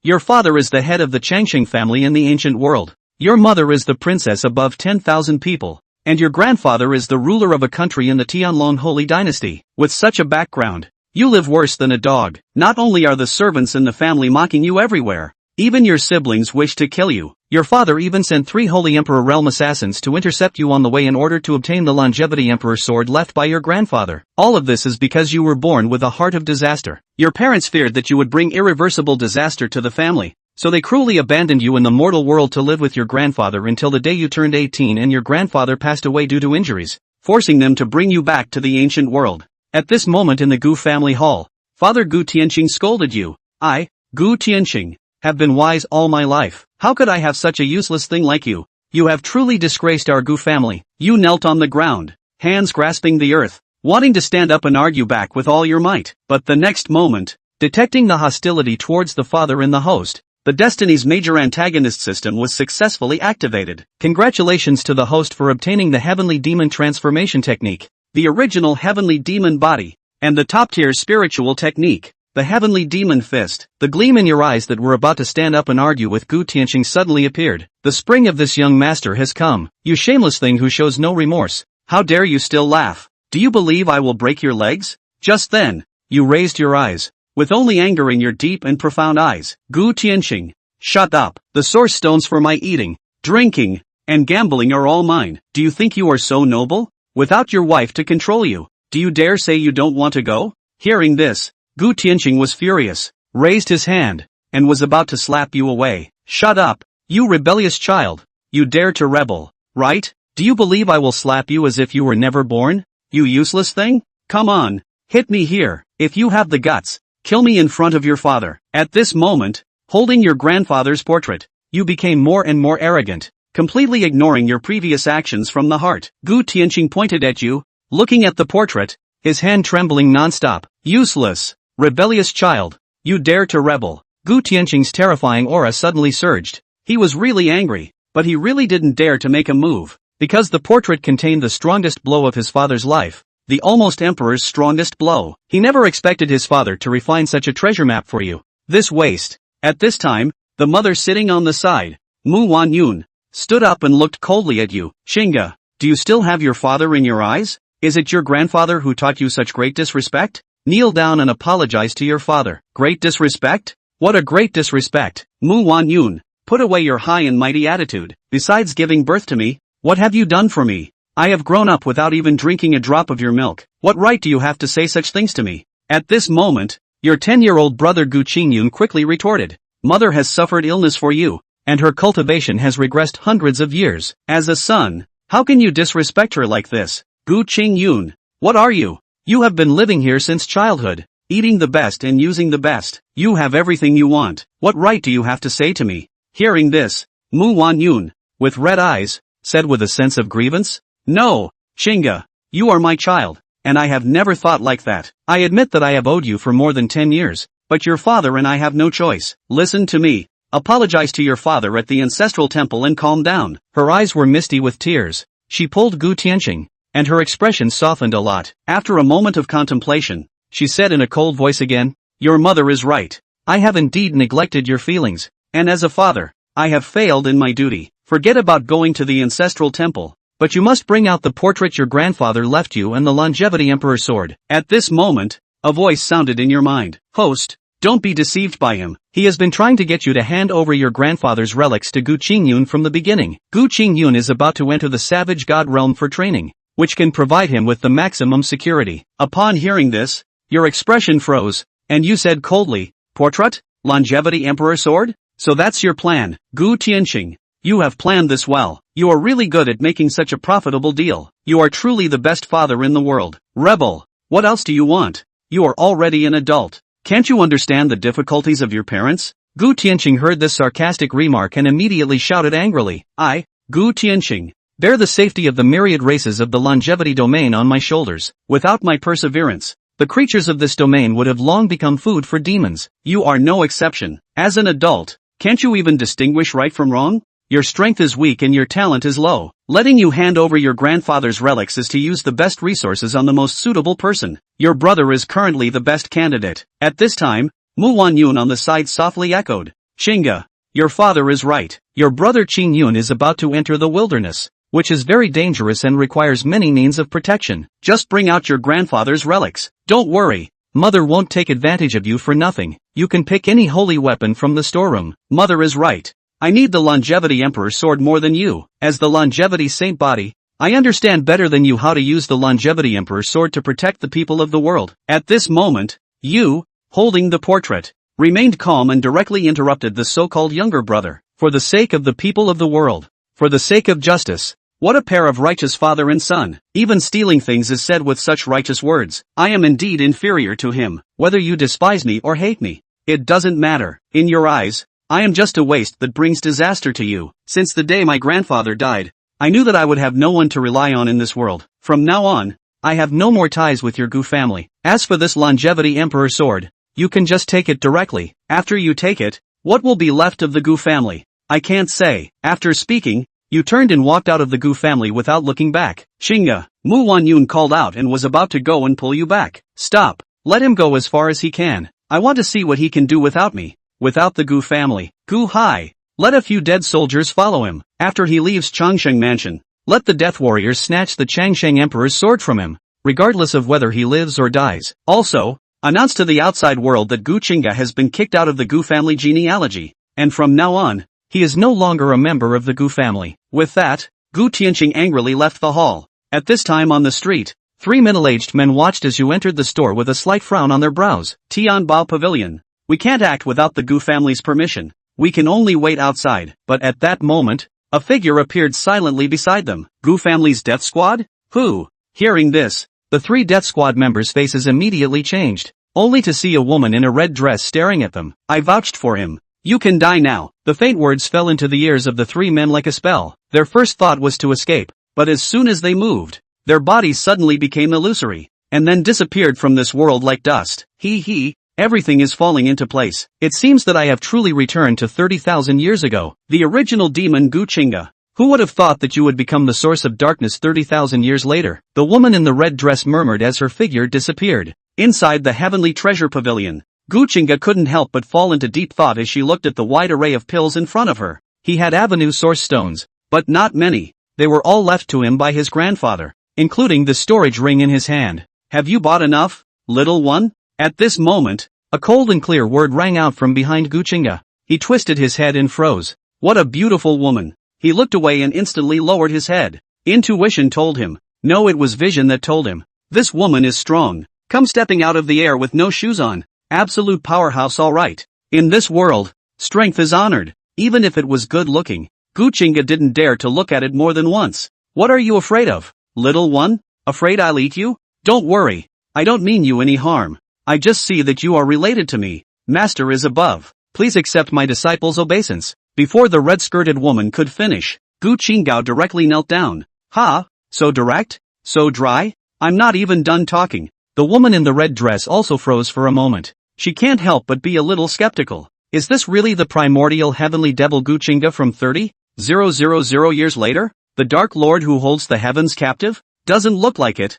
Your father is the head of the Changqing family in the ancient world. Your mother is the princess above 10,000 people. And your grandfather is the ruler of a country in the Tianlong Holy Dynasty. With such a background, you live worse than a dog. Not only are the servants in the family mocking you everywhere, even your siblings wish to kill you. Your father even sent 3 Holy Emperor realm assassins to intercept you on the way in order to obtain the longevity emperor sword left by your grandfather. All of this is because you were born with a heart of disaster. Your parents feared that you would bring irreversible disaster to the family, so they cruelly abandoned you in the mortal world to live with your grandfather until the day you turned 18 and your grandfather passed away due to injuries, forcing them to bring you back to the ancient world. At this moment in the Gu family hall, Father Gu Qingge scolded you. I, Gu Qingge, have been wise all my life. How could I have such a useless thing like you? You have truly disgraced our Gu family. You knelt on the ground, hands grasping the earth, wanting to stand up and argue back with all your might. But the next moment, detecting the hostility towards the father in the host, the Destiny's major antagonist system was successfully activated. Congratulations to the host for obtaining the Heavenly Demon Transformation Technique, the original Heavenly Demon Body, and the top-tier spiritual technique, the Heavenly Demon Fist. The gleam in your eyes that were about to stand up and argue with Gu Qingge suddenly appeared. The spring of this young master has come. You shameless thing who shows no remorse. How dare you still laugh? Do you believe I will break your legs? Just then, you raised your eyes, with only anger in your deep and profound eyes. Gu Qingge, shut up. The source stones for my eating, drinking, and gambling are all mine. Do you think you are so noble? Without your wife to control you, do you dare say you don't want to go? Hearing this, Gu Qingge was furious, raised his hand, and was about to slap you away. Shut up, you rebellious child. You dare to rebel, right? Do you believe I will slap you as if you were never born? You useless thing? Come on, hit me here. If you have the guts, kill me in front of your father. At this moment, holding your grandfather's portrait, you became more and more arrogant, completely ignoring your previous actions from the heart. Gu Qingge pointed at you, looking at the portrait, his hand trembling non-stop. Useless, rebellious child, you dare to rebel. Gu Tianqing's terrifying aura suddenly surged. He was really angry, but he really didn't dare to make a move, because the portrait contained the strongest blow of his father's life, the almost emperor's strongest blow. He never expected his father to refine such a treasure map for you. This waste. At this time, the mother sitting on the side, Mu Wanyun, stood up and looked coldly at you. Qingge, do you still have your father in your eyes? Is it your grandfather who taught you such great disrespect? Kneel down and apologize to your father. Great disrespect? What a great disrespect. Mu Wanyun, put away your high and mighty attitude. Besides giving birth to me, what have you done for me? I have grown up without even drinking a drop of your milk. What right do you have to say such things to me? At this moment, your 10-year-old brother Gu Qingge quickly retorted. Mother has suffered illness for you, and her cultivation has regressed hundreds of years. As a son, how can you disrespect her like this? Gu Qingge, what are you? You have been living here since childhood, eating the best and using the best. You have everything you want. What right do you have to say to me? Hearing this, Mu Wanyun, with red eyes, said with a sense of grievance, No, Qingge, you are my child, and I have never thought like that. I admit that I have owed you for more than 10 years, but your father and I have no choice. Listen to me. Apologize to your father at the ancestral temple and calm down. Her eyes were misty with tears. She pulled Gu Tianqing, and her expression softened a lot. After a moment of contemplation, she said in a cold voice again, Your mother is right. I have indeed neglected your feelings, and as a father, I have failed in my duty. Forget about going to the ancestral temple, but you must bring out the portrait your grandfather left you and the longevity emperor sword. At this moment, a voice sounded in your mind. Host, don't be deceived by him. He has been trying to get you to hand over your grandfather's relics to Gu Qingge from the beginning. Gu Qingge is about to enter the savage god realm for training, which can provide him with the maximum security. Upon hearing this, your expression froze, and you said coldly, Portrait? Longevity Emperor Sword? So that's your plan. Gu Qingge, you have planned this well. You are really good at making such a profitable deal. You are truly the best father in the world. Rebel, what else do you want? You are already an adult. Can't you understand the difficulties of your parents? Gu Qingge heard this sarcastic remark and immediately shouted angrily, I, Gu Qingge, bear the safety of the myriad races of the longevity domain on my shoulders. Without my perseverance, the creatures of this domain would have long become food for demons. You are no exception. As an adult, can't you even distinguish right from wrong? Your strength is weak and your talent is low. Letting you hand over your grandfather's relics is to use the best resources on the most suitable person. Your brother is currently the best candidate. At this time, Mu Wanyun on the side softly echoed, Qingge, your father is right. Your brother Qing Yun is about to enter the wilderness, which is very dangerous and requires many means of protection. Just bring out your grandfather's relics. Don't worry, mother won't take advantage of you for nothing. You can pick any holy weapon from the storeroom. Mother is right. I need the longevity emperor's sword more than you. As the longevity saint body, I understand better than you how to use the longevity emperor's sword to protect the people of the world. At this moment, you, holding the portrait, remained calm and directly interrupted the so-called younger brother. For the sake of the people of the world, for the sake of justice, what a pair of righteous father and son. Even stealing things is said with such righteous words. I am indeed inferior to him. Whether you despise me or hate me, it doesn't matter. In your eyes, I am just a waste that brings disaster to you. Since the day my grandfather died, I knew that I would have no one to rely on in this world. From now on, I have no more ties with your Gu family. As for this longevity emperor sword, you can just take it directly. After you take it, what will be left of the Gu family? I can't say. After speaking, you turned and walked out of the Gu family without looking back. Qingge, Mu Wanyun called out and was about to go and pull you back. Stop. Let him go as far as he can. I want to see what he can do without me. Without the Gu family. Gu Hai. Let a few dead soldiers follow him. After he leaves Changsheng Mansion, let the death warriors snatch the Changsheng Emperor's sword from him, regardless of whether he lives or dies. Also, announce to the outside world that Gu Qingge has been kicked out of the Gu family genealogy, and from now on, he is no longer a member of the Gu family. With that, Gu Qingge angrily left the hall. At this time on the street, 3 middle-aged men watched as you entered the store with a slight frown on their brows. Tianbao Pavilion. We can't act without the Gu family's permission. We can only wait outside. But at that moment, a figure appeared silently beside them. Gu family's death squad? Who? Hearing this, the 3 death squad members' faces immediately changed, only to see a woman in a red dress staring at them. I vouched for him. You can die now. The faint words fell into the ears of the 3 men like a spell. Their first thought was to escape, but as soon as they moved, their bodies suddenly became illusory, and then disappeared from this world like dust. Hehe, everything is falling into place. It seems that I have truly returned to 30,000 years ago. The original demon Gu Qingge. Who would have thought that you would become the source of darkness 30,000 years later? The woman in the red dress murmured as her figure disappeared. Inside the heavenly treasure pavilion, Gu Qingge couldn't help but fall into deep thought as she looked at the wide array of pills in front of her. He had avenue source stones, but not many. They were all left to him by his grandfather, including the storage ring in his hand. Have you bought enough, little one? At this moment, a cold and clear word rang out from behind Gu Qingge. He twisted his head and froze. What a beautiful woman. He looked away and instantly lowered his head. Intuition told him. No, it was vision that told him. This woman is strong. Come stepping out of the air with no shoes on. Absolute powerhouse, all right. In this world, strength is honored, even if it was good looking. Gu Qingge didn't dare to look at it more than once. What are you afraid of, little one? Afraid I'll eat you? Don't worry. I don't mean you any harm. I just see that you are related to me. Master is above. Please accept my disciple's obeisance. Before the red-skirted woman could finish, Gu Qingge directly knelt down. Ha? So direct? So dry? I'm not even done talking. The woman in the red dress also froze for a moment. She can't help but be a little skeptical. Is this really the primordial heavenly devil Gu Qingge from 30,000 years later? The Dark Lord who holds the heavens captive? Doesn't look like it.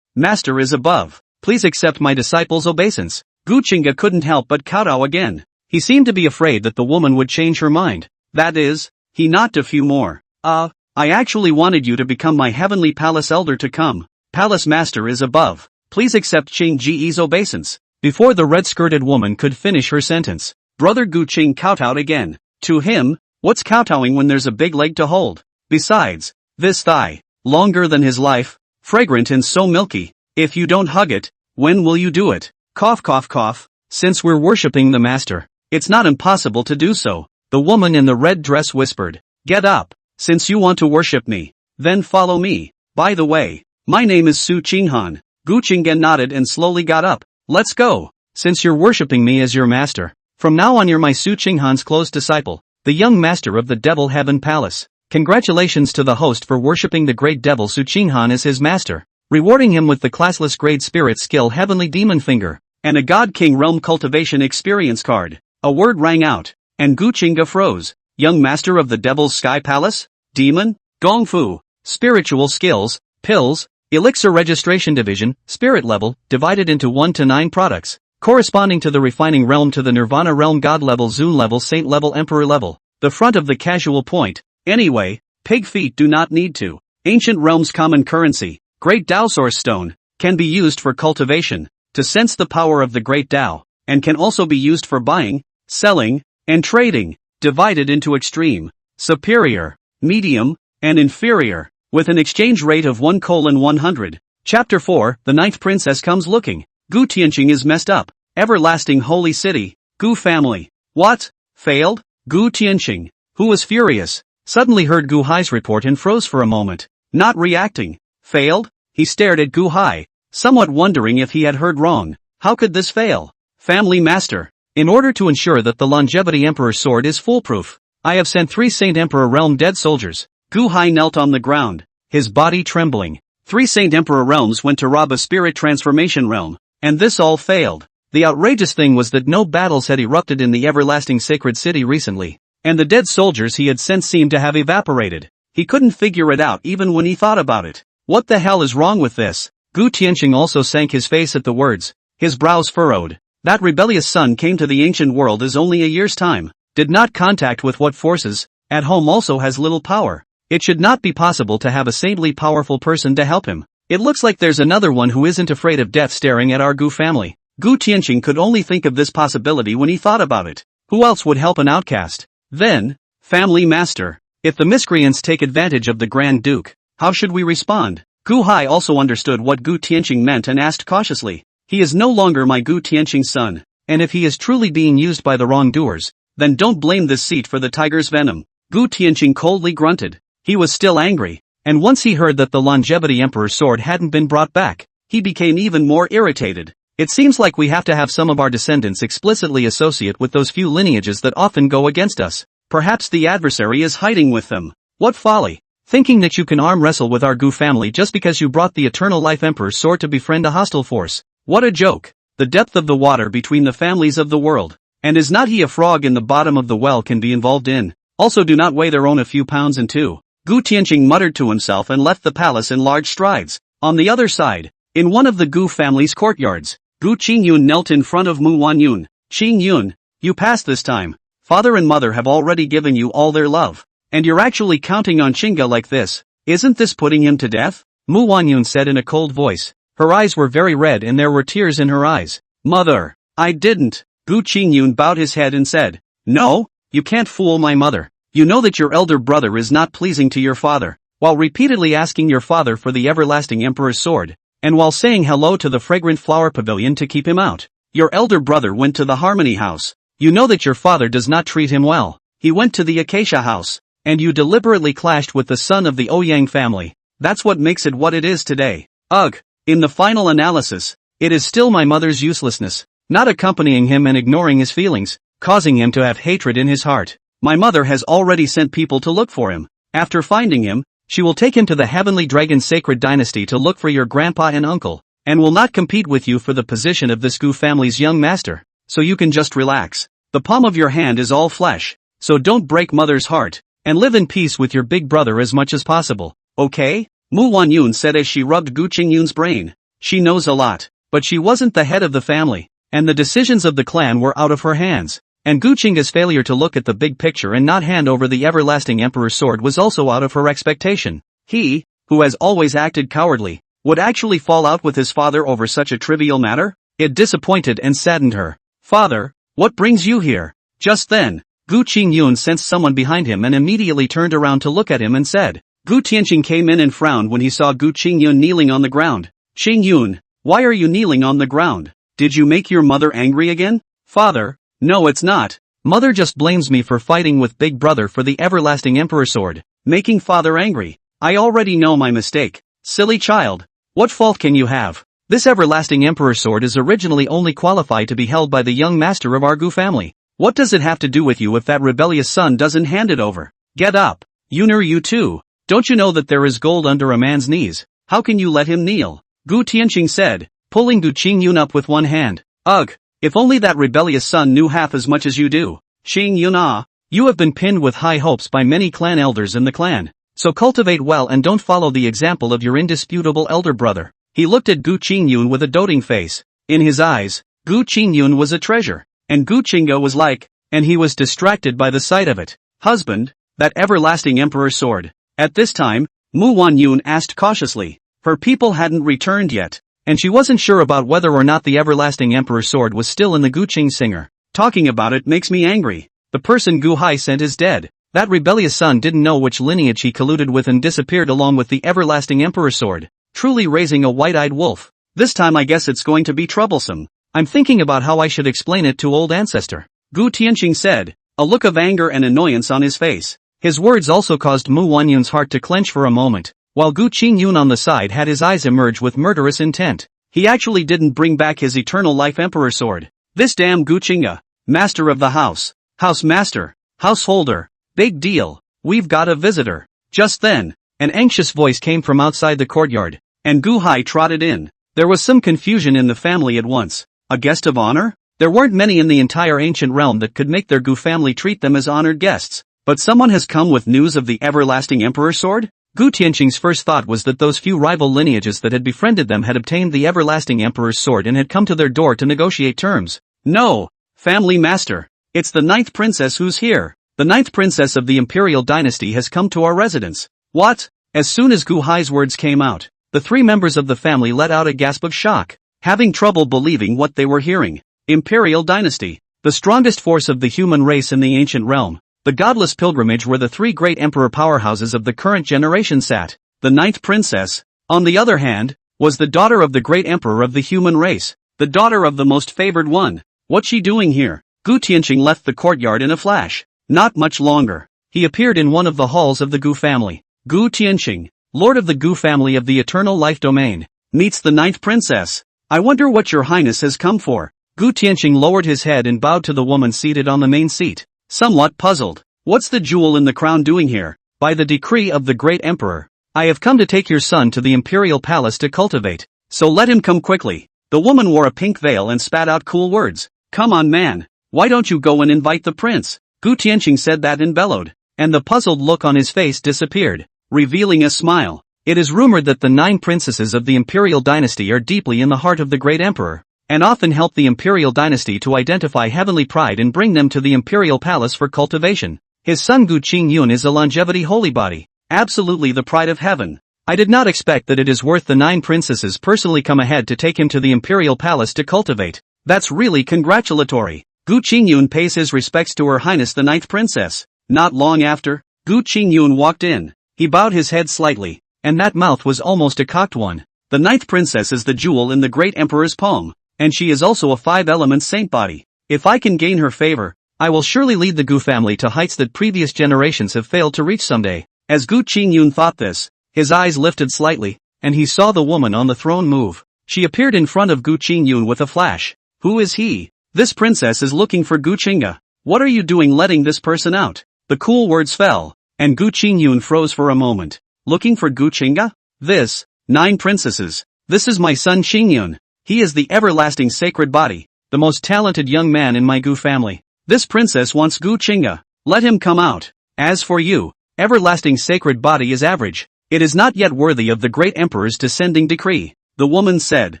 Master is above. Please accept my disciple's obeisance. Gu Qingge couldn't help but kowtow again. He seemed to be afraid that the woman would change her mind. That is, he knocked a few more. I actually wanted you to become my heavenly palace elder to come. Palace master is above. Please accept Qing Ji's obeisance. Before the red-skirted woman could finish her sentence, Brother Gu Qingge kowtowed again. To him, what's kowtowing when there's a big leg to hold? Besides, this thigh, longer than his life, fragrant and so milky. If you don't hug it, when will you do it? Cough cough cough. Since we're worshipping the master, it's not impossible to do so. The woman in the red dress whispered. Get up. Since you want to worship me, then follow me. By the way, my name is Su Qinghan. Gu Qingge nodded and slowly got up. Let's go. Since you're worshipping me as your master, from now on you're my Su Qinghan's close disciple, the young master of the Devil Heaven Palace. Congratulations to the host for worshipping the great devil Su Qinghan as his master, rewarding him with the classless grade spirit skill Heavenly Demon Finger, and a God King Realm Cultivation Experience card. A word rang out, and Gu Qingge froze. Young master of the Devil's Sky Palace? Demon? Gong Fu. Spiritual skills, pills, elixir registration division, spirit level, divided into 1 to 9 products. corresponding to the refining realm to the nirvana realm, god level, zoon level, saint level, emperor level, the front of the casual point. Anyway, pig feet do not need to. Ancient realm's common currency, great Tao source stone, can be used for cultivation, to sense the power of the great Tao, and can also be used for buying, selling, and trading, divided into extreme, superior, medium, and inferior, with an exchange rate of 1:100. Chapter 4, the ninth princess comes looking. Gu Qingge is messed up. Everlasting holy city. Gu family. What? Failed? Gu Qingge, who was furious, suddenly heard Gu Hai's report and froze for a moment, not reacting. Failed? He stared at Gu Hai, somewhat wondering if he had heard wrong. How could this fail? Family master. In order to ensure that the longevity emperor's sword is foolproof, I have sent 3 Saint Emperor Realm dead soldiers. Gu Hai knelt on the ground, his body trembling. 3 Saint Emperor Realms went to rob a spirit transformation realm, and this all failed. The outrageous thing was that no battles had erupted in the everlasting sacred city recently, and the dead soldiers he had sent seemed to have evaporated. He couldn't figure it out even when he thought about it. What the hell is wrong with this? Gu Qingge also sank his face at the words, his brows furrowed. That rebellious son came to the ancient world as only a year's time, did not contact with what forces, at home also has little power. It should not be possible to have a saintly powerful person to help him. It looks like there's another one who isn't afraid of death staring at our Gu family. Gu Qingge could only think of this possibility when he thought about it. Who else would help an outcast? Then, family master, if the miscreants take advantage of the Grand Duke, how should we respond? Gu Hai also understood what Gu Qingge meant and asked cautiously. He is no longer my Gu Qingge's son, and if he is truly being used by the wrongdoers, then don't blame this seat for the tiger's venom. Gu Qingge coldly grunted. He was still angry, and once he heard that the longevity emperor's sword hadn't been brought back, he became even more irritated. It seems like we have to have some of our descendants explicitly associate with those few lineages that often go against us. Perhaps the adversary is hiding with them. What folly! Thinking that you can arm wrestle with our Gu family just because you brought the eternal life emperor's sword to befriend a hostile force. What a joke! The depth of the water between the families of the world. And is not he a frog in the bottom of the well can be involved in? Also do not weigh their own a few pounds and two. Gu Qingge muttered to himself and left the palace in large strides. On the other side, in one of the Gu family's courtyards, Gu Qingge knelt in front of Mu Wanyun. Qingye, you passed this time. Father and mother have already given you all their love. And you're actually counting on Qingge like this. Isn't this putting him to death? Mu Wanyun said in a cold voice. Her eyes were very red and there were tears in her eyes. Mother, I didn't. Gu Qingye bowed his head and said, no, you can't fool my mother. You know that your elder brother is not pleasing to your father, while repeatedly asking your father for the everlasting emperor's sword, and while saying hello to the fragrant flower pavilion to keep him out. Your elder brother went to the Harmony House. You know that your father does not treat him well. He went to the Acacia House, and you deliberately clashed with the son of the Ouyang family. That's what makes it what it is today. Ugh, in the final analysis, it is still my mother's uselessness, not accompanying him and ignoring his feelings, causing him to have hatred in his heart. My mother has already sent people to look for him. After finding him, she will take him to the Heavenly Dragon Sacred Dynasty to look for your grandpa and uncle, and will not compete with you for the position of this Gu family's young master, so you can just relax. The palm of your hand is all flesh, so don't break mother's heart, and live in peace with your big brother as much as possible, okay? Mu Wanyun said as she rubbed Gu Qingye's brain. She knows a lot, but she wasn't the head of the family, and the decisions of the clan were out of her hands. And Gu Qingge's failure to look at the big picture and not hand over the everlasting emperor's sword was also out of her expectation. He, who has always acted cowardly, would actually fall out with his father over such a trivial matter? It disappointed and saddened her. Father, what brings you here? Just then, Gu Qingye sensed someone behind him and immediately turned around to look at him and said. Gu Qingye came in and frowned when he saw Gu Qingye kneeling on the ground. Qingye, why are you kneeling on the ground? Did you make your mother angry again? Father, no it's not. Mother just blames me for fighting with big brother for the everlasting emperor sword, making father angry. I already know my mistake. Silly child. What fault can you have? This everlasting emperor sword is originally only qualified to be held by the young master of our Gu family. What does it have to do with you if that rebellious son doesn't hand it over? Get up. Yuner, you too. Don't you know that there is gold under a man's knees? How can you let him kneel? Gu Qingye said, pulling Gu Qingye up with one hand. Ugh. If only that rebellious son knew half as much as you do. Qingye, you have been pinned with high hopes by many clan elders in the clan. So cultivate well and don't follow the example of your indisputable elder brother. He looked at Gu Qingye with a doting face. In his eyes, Gu Qingge was a treasure. And Gu Qingge was like, and he was distracted by the sight of it. Husband, that everlasting emperor's sword. At this time, Mu Wanyun asked cautiously. Her people hadn't returned yet, and she wasn't sure about whether or not the everlasting emperor's sword was still in the Gu Qingge singer. Talking about it makes me angry. The person Gu Hai sent is dead. That rebellious son didn't know which lineage he colluded with and disappeared along with the everlasting emperor's sword, truly raising a white-eyed wolf. This time I guess it's going to be troublesome. I'm thinking about how I should explain it to old ancestor. Gu Tianqing said, a look of anger and annoyance on his face. His words also caused Mu Wanyun's heart to clench for a moment, while Gu Qingge on the side had his eyes emerge with murderous intent. He actually didn't bring back his eternal life emperor sword. This damn Gu Qingge, master of the house, house master, householder, big deal, we've got a visitor. Just then, an anxious voice came from outside the courtyard, and Gu Hai trotted in. There was some confusion in the family at once. A guest of honor? There weren't many in the entire ancient realm that could make their Gu family treat them as honored guests. But someone has come with news of the everlasting emperor sword? Gu Tianqing's first thought was that those few rival lineages that had befriended them had obtained the everlasting emperor's sword and had come to their door to negotiate terms. No, family master. It's the ninth princess who's here. The ninth princess of the imperial dynasty has come to our residence. What? As soon as Gu Hai's words came out, the three members of the family let out a gasp of shock, having trouble believing what they were hearing. Imperial dynasty. The strongest force of the human race in the ancient realm. The godless pilgrimage where the three great emperor powerhouses of the current generation sat. The ninth princess, on the other hand, was the daughter of the great emperor of the human race. The daughter of the most favored one. What's she doing here? Gu Tianqing left the courtyard in a flash. Not much longer. He appeared in one of the halls of the Gu family. Gu Tianqing, lord of the Gu family of the eternal life domain, meets the ninth princess. I wonder what your highness has come for. Gu Tianqing lowered his head and bowed to the woman seated on the main seat, somewhat puzzled. What's the jewel in the crown doing here? By the decree of the great emperor, I have come to take your son to the imperial palace to cultivate, so let him come quickly. The woman wore a pink veil and spat out cool words. Come on man, why don't you go and invite the prince? Gu Tianqing said that and bellowed, and the puzzled look on his face disappeared, revealing a smile. It is rumored that the 9 princesses of the imperial dynasty are deeply in the heart of the great emperor, and often help the imperial dynasty to identify heavenly pride and bring them to the imperial palace for cultivation. His son Gu Qingge is a longevity holybody, absolutely the pride of heaven. I did not expect that it is worth the 9 princesses personally come ahead to take him to the imperial palace to cultivate. That's really congratulatory. Gu Qingge pays his respects to Her Highness the 9th princess. Not long after, Gu Qingge walked in. He bowed his head slightly, and that mouth was almost a cocked one. The 9th princess is the jewel in the great emperor's palm, and she is also a 5-element saint body. If I can gain her favor, I will surely lead the Gu family to heights that previous generations have failed to reach someday. As Gu Qingge thought this, his eyes lifted slightly, and he saw the woman on the throne move. She appeared in front of Gu Qingge with a flash. Who is he? This princess is looking for Gu Qingge. What are you doing letting this person out? The cool words fell, and Gu Qingge froze for a moment. Looking for Gu Qingge? This, 9 princesses. This is my son Qingge. He is the everlasting sacred body, the most talented young man in my Gu family. This princess wants Gu Qingge. Let him come out. As for you, everlasting sacred body is average. It is not yet worthy of the great emperor's descending decree. The woman said.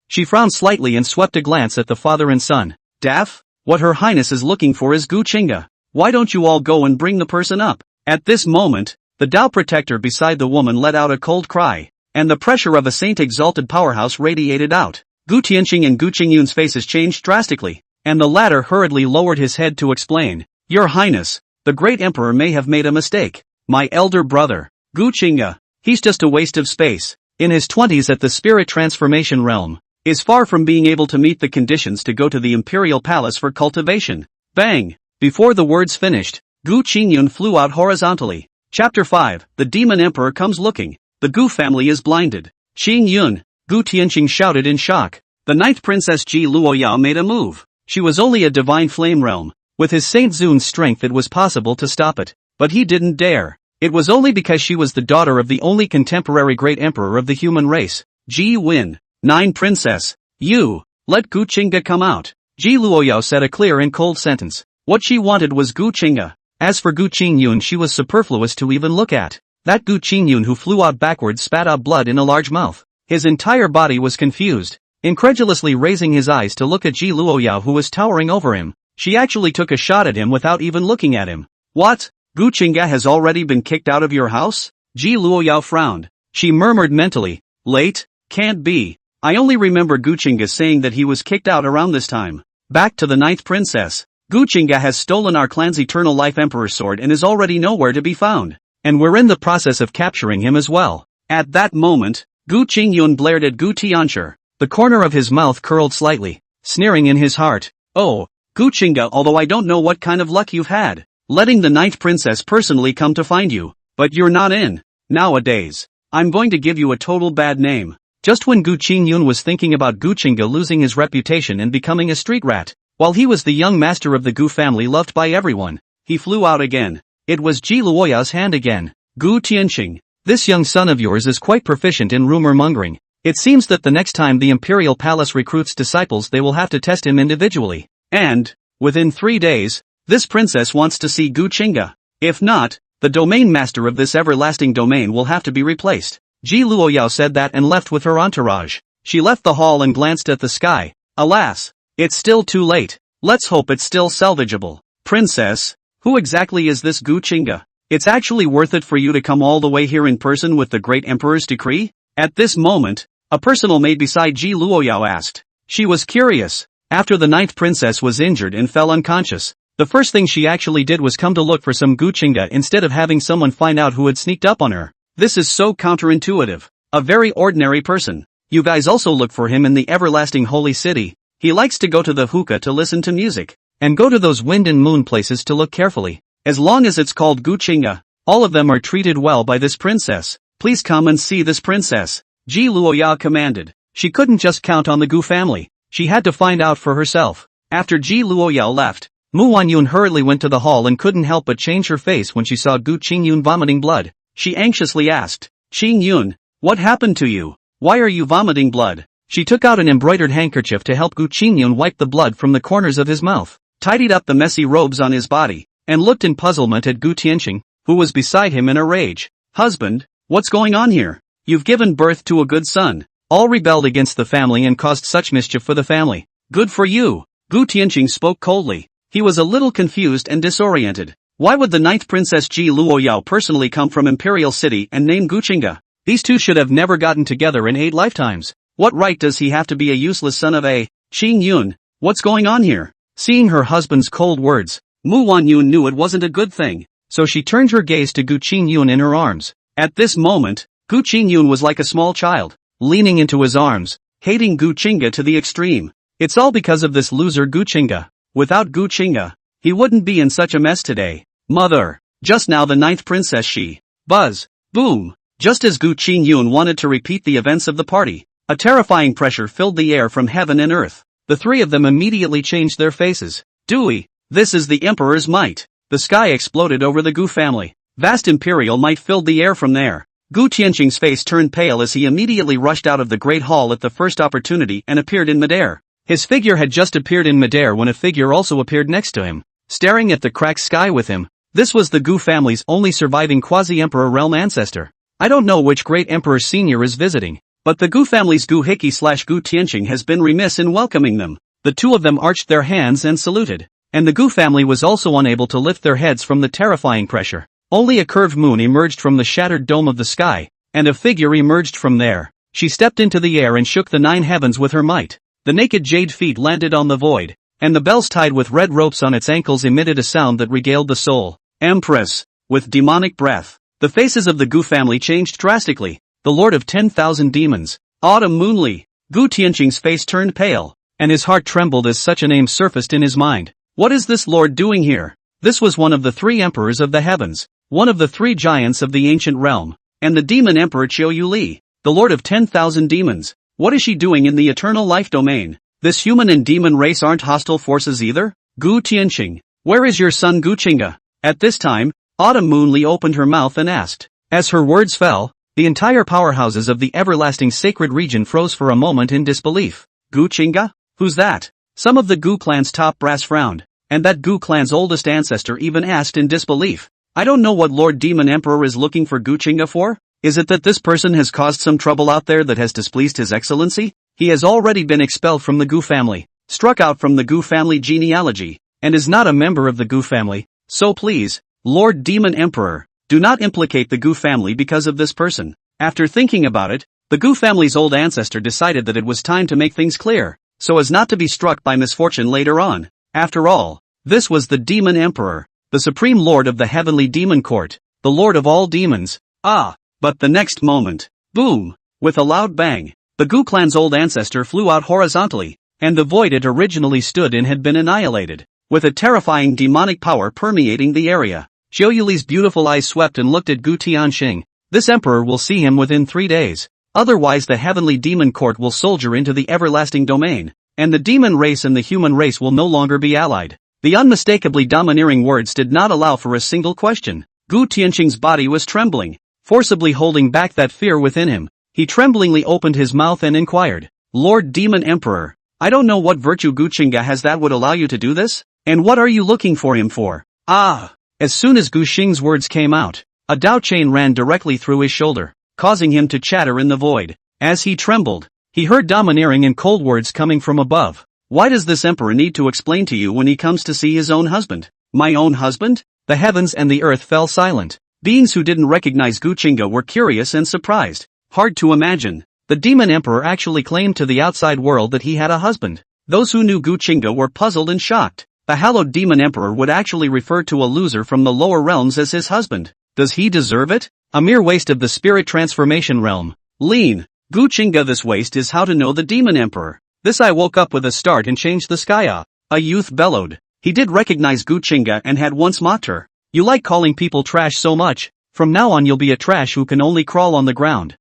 She frowned slightly and swept a glance at the father and son. Daff, what Her Highness is looking for is Gu Qingge. Why don't you all go and bring the person up? At this moment, the Tao protector beside the woman let out a cold cry, and the pressure of a saint-exalted powerhouse radiated out. Gu Tianqing and Gu Qingge's faces changed drastically, and the latter hurriedly lowered his head to explain. Your Highness, the great emperor may have made a mistake. My elder brother, Gu Qingge, he's just a waste of space. In his 20s at the spirit transformation realm, is far from being able to meet the conditions to go to the imperial palace for cultivation. Bang! Before the words finished, Gu Qingge flew out horizontally. Chapter 5, The Demon Emperor Comes Looking. The Gu family is blinded. Qingge, Gu Tianqing shouted in shock. The 9th princess Ji Luoyao made a move. She was only a divine flame realm. With his Saint Zun's strength it was possible to stop it. But he didn't dare. It was only because she was the daughter of the only contemporary great emperor of the human race. Ji Win, 9 princess. You, let Gu Qingge come out. Ji Luoyao said a clear and cold sentence. What she wanted was Gu Qingge. As for Gu Qingge, she was superfluous to even look at. That Gu Qingge who flew out backwards spat out blood in a large mouth. His entire body was confused. incredulously raising his eyes to look at Ji Luoyao who was towering over him. She actually took a shot at him without even looking at him. What? Gu Qingge has already been kicked out of your house? Ji Luoyao frowned. She murmured mentally. Late? Can't be. I only remember Gu Qingge saying that he was kicked out around this time. Back to the ninth princess. Gu Qingge has stolen our clan's eternal life emperor's sword and is already nowhere to be found. And we're in the process of capturing him as well. At that moment, Gu Qingge blared at Gu Tianche. The corner of his mouth curled slightly, sneering in his heart. Oh, Gu Qingge, although I don't know what kind of luck you've had, letting the ninth princess personally come to find you, but you're not in. Nowadays, I'm going to give you a total bad name. Just when Gu Qingge was thinking about Gu Qingge losing his reputation and becoming a street rat, while he was the young master of the Gu family loved by everyone, he flew out again. It was Ji Luoyao's hand again. Gu Tianche, this young son of yours is quite proficient in rumor mongering. It seems that the next time the imperial palace recruits disciples they will have to test him individually. And, within 3 days, this princess wants to see Gu Qingge. If not, the domain master of this everlasting domain will have to be replaced. Ji Luoyao said that and left with her entourage. She left the hall and glanced at the sky. Alas, it's still too late. Let's hope it's still salvageable. Princess, who exactly is this Gu Qingge? It's actually worth it for you to come all the way here in person with the great emperor's decree? At this moment, a personal maid beside Ji Luoyao asked. She was curious. After the ninth princess was injured and fell unconscious, the first thing she actually did was come to look for some Gu Qingge instead of having someone find out who had sneaked up on her. This is so counterintuitive. A very ordinary person. You guys also look for him in the everlasting holy city. He likes to go to the hookah to listen to music, and go to those wind and moon places to look carefully. As long as it's called Gu Qingge, all of them are treated well by this princess. Please come and see this princess. Ji Luoyao commanded. She couldn't just count on the Gu family. She had to find out for herself. After Ji Luoyao left, Mu Wanyun hurriedly went to the hall and couldn't help but change her face when she saw Gu Qingge vomiting blood. She anxiously asked, Qingyun, what happened to you? Why are you vomiting blood? She took out an embroidered handkerchief to help Gu Qingge wipe the blood from the corners of his mouth, tidied up the messy robes on his body, and looked in puzzlement at Gu Tianche, who was beside him in a rage. Husband, what's going on here? You've given birth to a good son. All rebelled against the family and caused such mischief for the family. Good for you. Gu Tianche spoke coldly. He was a little confused and disoriented. Why would the ninth princess Ji Luoyao personally come from Imperial City and name Gu Qingge? These two should have never gotten together in 8 lifetimes. What right does he have to be a useless son of a Qingyun? What's going on here? Seeing her husband's cold words, Mu Wanyun knew it wasn't a good thing, so she turned her gaze to Gu Qingge in her arms. At this moment, Gu Qingge was like a small child, leaning into his arms, hating Gu Qingge to the extreme. It's all because of this loser Gu Qingge. Without Gu Qingge, he wouldn't be in such a mess today. Mother, just now the ninth princess she, buzz, boom. Just as Gu Qingge wanted to repeat the events of the party, a terrifying pressure filled the air from heaven and earth. The three of them immediately changed their faces. Dewey, this is the Emperor's might. The sky exploded over the Gu family. Vast imperial might filled the air from there. Gu Tianche's face turned pale as he immediately rushed out of the great hall at the first opportunity and appeared in midair. His figure had just appeared in midair when a figure also appeared next to him, staring at the cracked sky with him. This was the Gu family's only surviving quasi-emperor realm ancestor. I don't know which great emperor senior is visiting, but the Gu family's Gu Qingge/Gu Tianche has been remiss in welcoming them. The two of them arched their hands and saluted, and the Gu family was also unable to lift their heads from the terrifying pressure. Only a curved moon emerged from the shattered dome of the sky, and a figure emerged from there. She stepped into the air and shook the 9 heavens with her might. The naked jade feet landed on the void, and the bells tied with red ropes on its ankles emitted a sound that regaled the soul. Empress, with demonic breath. The faces of the Gu family changed drastically. The Lord of 10,000 Demons, Autumn Moonly. Gu Tianche's face turned pale, and his heart trembled as such a name surfaced in his mind. What is this lord doing here? This was one of the 3 emperors of the heavens, one of the 3 giants of the ancient realm, and the demon emperor Qiu Yuli, the Lord of 10,000 Demons. What is she doing in the eternal life domain? This human and demon race aren't hostile forces either? Gu Tianche, where is your son Gu Qingge? At this time, Autumn Moonly opened her mouth and asked. As her words fell, the entire powerhouses of the everlasting sacred region froze for a moment in disbelief. Gu Qingge? Who's that? Some of the Gu clan's top brass frowned, and that Gu clan's oldest ancestor even asked in disbelief. I don't know what Lord Demon Emperor is looking for Gu Qingge for? Is it that this person has caused some trouble out there that has displeased his excellency? He has already been expelled from the Gu family, struck out from the Gu family genealogy, and is not a member of the Gu family, so please, Lord Demon Emperor, do not implicate the Gu family because of this person. After thinking about it, the Gu family's old ancestor decided that it was time to make things clear, so as not to be struck by misfortune later on. After all, this was the Demon Emperor, the Supreme Lord of the Heavenly Demon Court, the Lord of all demons. But the next moment, boom! With a loud bang, the Gu clan's old ancestor flew out horizontally, and the void it originally stood in had been annihilated, with a terrifying demonic power permeating the area. Xiao Yuli's beautiful eyes swept and looked at Gu Tianxing. This emperor will see him within 3 days. Otherwise the heavenly demon court will soldier into the everlasting domain, and the demon race and the human race will no longer be allied. The unmistakably domineering words did not allow for a single question. Gu Tianxing's body was trembling, forcibly holding back that fear within him. He tremblingly opened his mouth and inquired, Lord Demon Emperor, I don't know what virtue Gu Qingge has that would allow you to do this, and what are you looking for him for? As soon as Gu Xing's words came out, a Dao chain ran directly through his shoulder, causing him to chatter in the void. As he trembled, he heard domineering and cold words coming from above. Why does this emperor need to explain to you when he comes to see his own husband? My own husband? The heavens and the earth fell silent. Beings who didn't recognize Gu Qingge were curious and surprised. Hard to imagine. The demon emperor actually claimed to the outside world that he had a husband. Those who knew Gu Qingge were puzzled and shocked. The hallowed demon emperor would actually refer to a loser from the lower realms as his husband. Does he deserve it? A mere waste of the spirit transformation realm. Lean. Gu Qingge, this waste is how to know the demon emperor. This I woke up with a start and changed the sky. A youth bellowed. He did recognize Gu Qingge and had once mocked her. You like calling people trash so much. From now on you'll be a trash who can only crawl on the ground.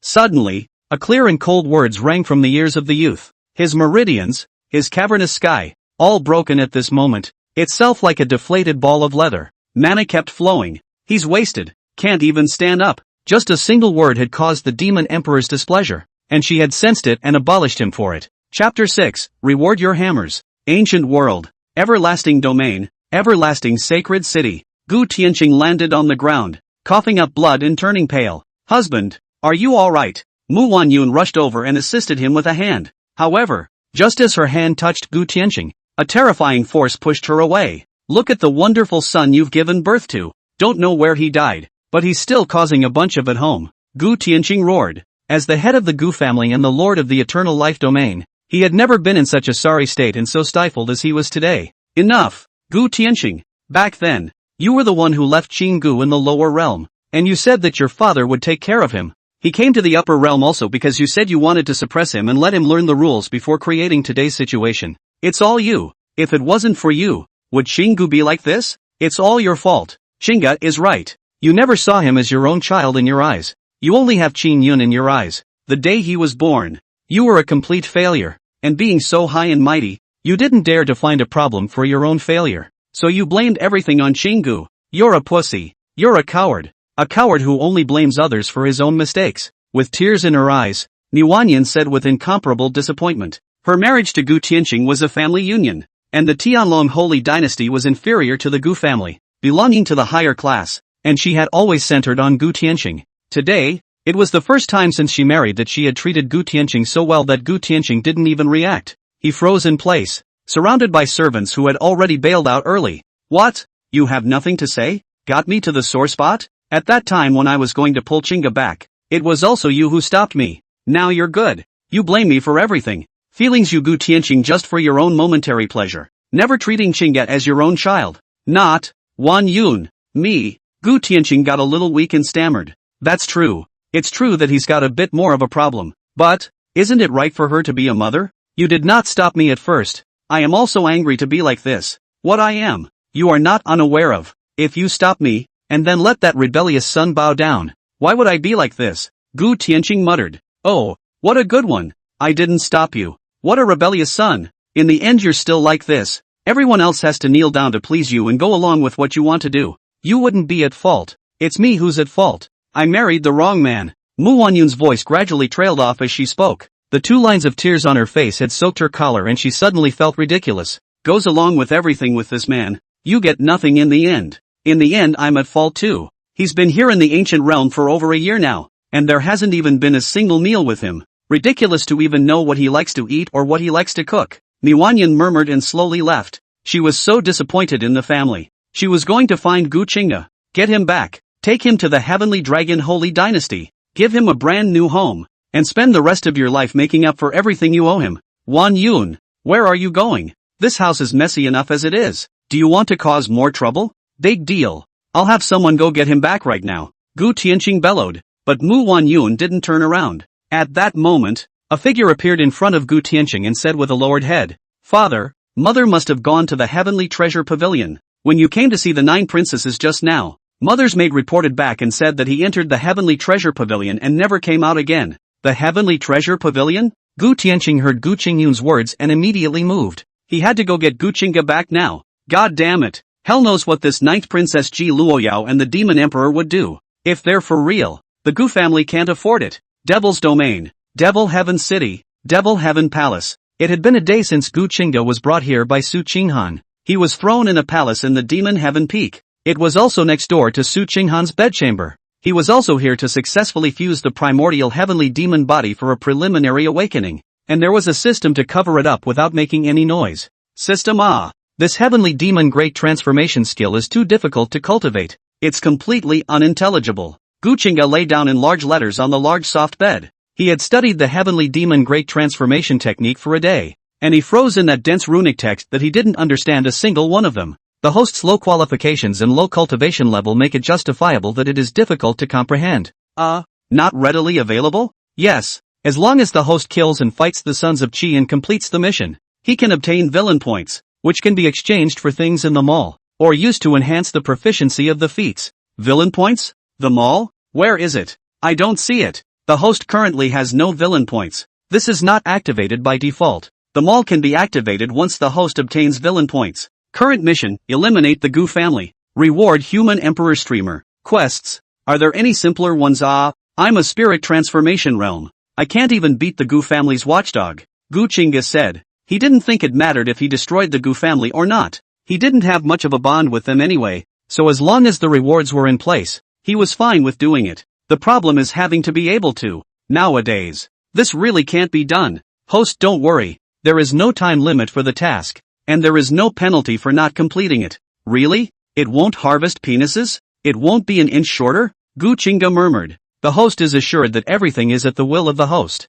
Suddenly, a clear and cold words rang from the ears of the youth. His meridians, his cavernous sky, all broken at this moment, itself like a deflated ball of leather. Mana kept flowing. He's wasted, can't even stand up. Just a single word had caused the demon emperor's displeasure, and she had sensed it and abolished him for it. Chapter 6, Reward Your Hammers. Ancient world, everlasting domain, everlasting sacred city. Gu Tianxing landed on the ground, coughing up blood and turning pale. Husband, are you alright? Mu Wanyun rushed over and assisted him with a hand. However, just as her hand touched Gu Tianxing, a terrifying force pushed her away. Look at the wonderful son you've given birth to. Don't know where he died, but he's still causing a bunch of at home. Gu Tianxing roared. As the head of the Gu family and the lord of the eternal life domain, he had never been in such a sorry state and so stifled as he was today. Enough, Gu Tianxing. Back then, you were the one who left Qinggu in the lower realm, and you said that your father would take care of him. He came to the upper realm also because you said you wanted to suppress him and let him learn the rules before creating today's situation. It's all you. If it wasn't for you, would Qinggu be like this? It's all your fault. Qingge is right. You never saw him as your own child in your eyes. You only have Qin Yun in your eyes. The day he was born, you were a complete failure. And being so high and mighty, you didn't dare to find a problem for your own failure. So you blamed everything on Qinggu. You're a pussy. You're a coward. A coward who only blames others for his own mistakes. With tears in her eyes, Niwanyan said with incomparable disappointment. Her marriage to Gu Tianxing was a family union, and the Tianlong holy dynasty was inferior to the Gu family, belonging to the higher class, and she had always centered on Gu Tianxing. Today, it was the first time since she married that she had treated Gu Tianxing so well that Gu Tianxing didn't even react. He froze in place, surrounded by servants who had already bailed out early. What? You have nothing to say? Got me to the sore spot? At that time when I was going to pull Qingge back, it was also you who stopped me. Now you're good. You blame me for everything. Feelings you Gu Tianxing just for your own momentary pleasure. Never treating Qingge as your own child. Not, Wan Yun, me. Gu Tianxing got a little weak and stammered. That's true. It's true that he's got a bit more of a problem. But, isn't it right for her to be a mother? You did not stop me at first. I am also angry to be like this. What I am, you are not unaware of. If you stop me, and then let that rebellious son bow down, why would I be like this? Gu Tianxing muttered. Oh, what a good one. I didn't stop you. What a rebellious son. In the end you're still like this. Everyone else has to kneel down to please you and go along with what you want to do. You wouldn't be at fault. It's me who's at fault. I married the wrong man. Mu Wanyun's voice gradually trailed off as she spoke. The 2 lines of tears on her face had soaked her collar and she suddenly felt ridiculous. Goes along with everything with this man. You get nothing in the end. In the end I'm at fault too. He's been here in the ancient realm for over a year now, and there hasn't even been a single meal with him. Ridiculous to even know what he likes to eat or what he likes to cook. Miwanyan murmured and slowly left. She was so disappointed in the family. She was going to find Gu Qingge, get him back, take him to the Heavenly Dragon Holy Dynasty, give him a brand new home, and spend the rest of your life making up for everything you owe him. Wan Yun, where are you going? This house is messy enough as it is. Do you want to cause more trouble? Big deal. I'll have someone go get him back right now. Gu Qingge bellowed, but Mu Wan Yun didn't turn around. At that moment, a figure appeared in front of Gu Qingge and said with a lowered head, Father, Mother must have gone to the Heavenly Treasure Pavilion. When you came to see the 9 princesses just now, Mother's maid reported back and said that he entered the Heavenly Treasure Pavilion and never came out again. The Heavenly Treasure Pavilion? Gu Qingge heard Gu Qingge's words and immediately moved. He had to go get Gu Qingge back now. God damn it. Hell knows what this 9th princess Ji Luoyao and the demon emperor would do. If they're for real, the Gu family can't afford it. Devil's Domain, Devil Heaven City, Devil Heaven Palace. It had been a day since Gu Qingge was brought here by Su Qinghan. He was thrown in a palace in the Demon Heaven Peak. It was also next door to Su Qinghan's bedchamber. He was also here to successfully fuse the primordial heavenly demon body for a preliminary awakening. And there was a system to cover it up without making any noise. System Ah. This heavenly demon great transformation skill is too difficult to cultivate. It's completely unintelligible. Gu Qingge lay down in large letters on the large soft bed. He had studied the heavenly demon great transformation technique for a day, and he froze in that dense runic text that he didn't understand a single one of them. The host's low qualifications and low cultivation level make it justifiable that it is difficult to comprehend. Not readily available? Yes, as long as the host kills and fights the Sons of Qi and completes the mission, he can obtain villain points, which can be exchanged for things in the mall, or used to enhance the proficiency of the feats. Villain points? The mall? Where is it? I don't see it. The host currently has no villain points. This is not activated by default. The mall can be activated once the host obtains villain points. Current mission, eliminate the Gu family. Reward human emperor streamer. Quests. Are there any simpler ones? I'm a spirit transformation realm. I can't even beat the Gu family's watchdog. Gu Qingge said. He didn't think it mattered if he destroyed the Gu family or not. He didn't have much of a bond with them anyway, so as long as the rewards were in place, he was fine with doing it. The problem is having to be able to. Nowadays. This really can't be done. Host, don't worry. There is no time limit for the task. And there is no penalty for not completing it. Really? It won't harvest penises? It won't be an inch shorter? Gu Qingge murmured. The host is assured that everything is at the will of the host.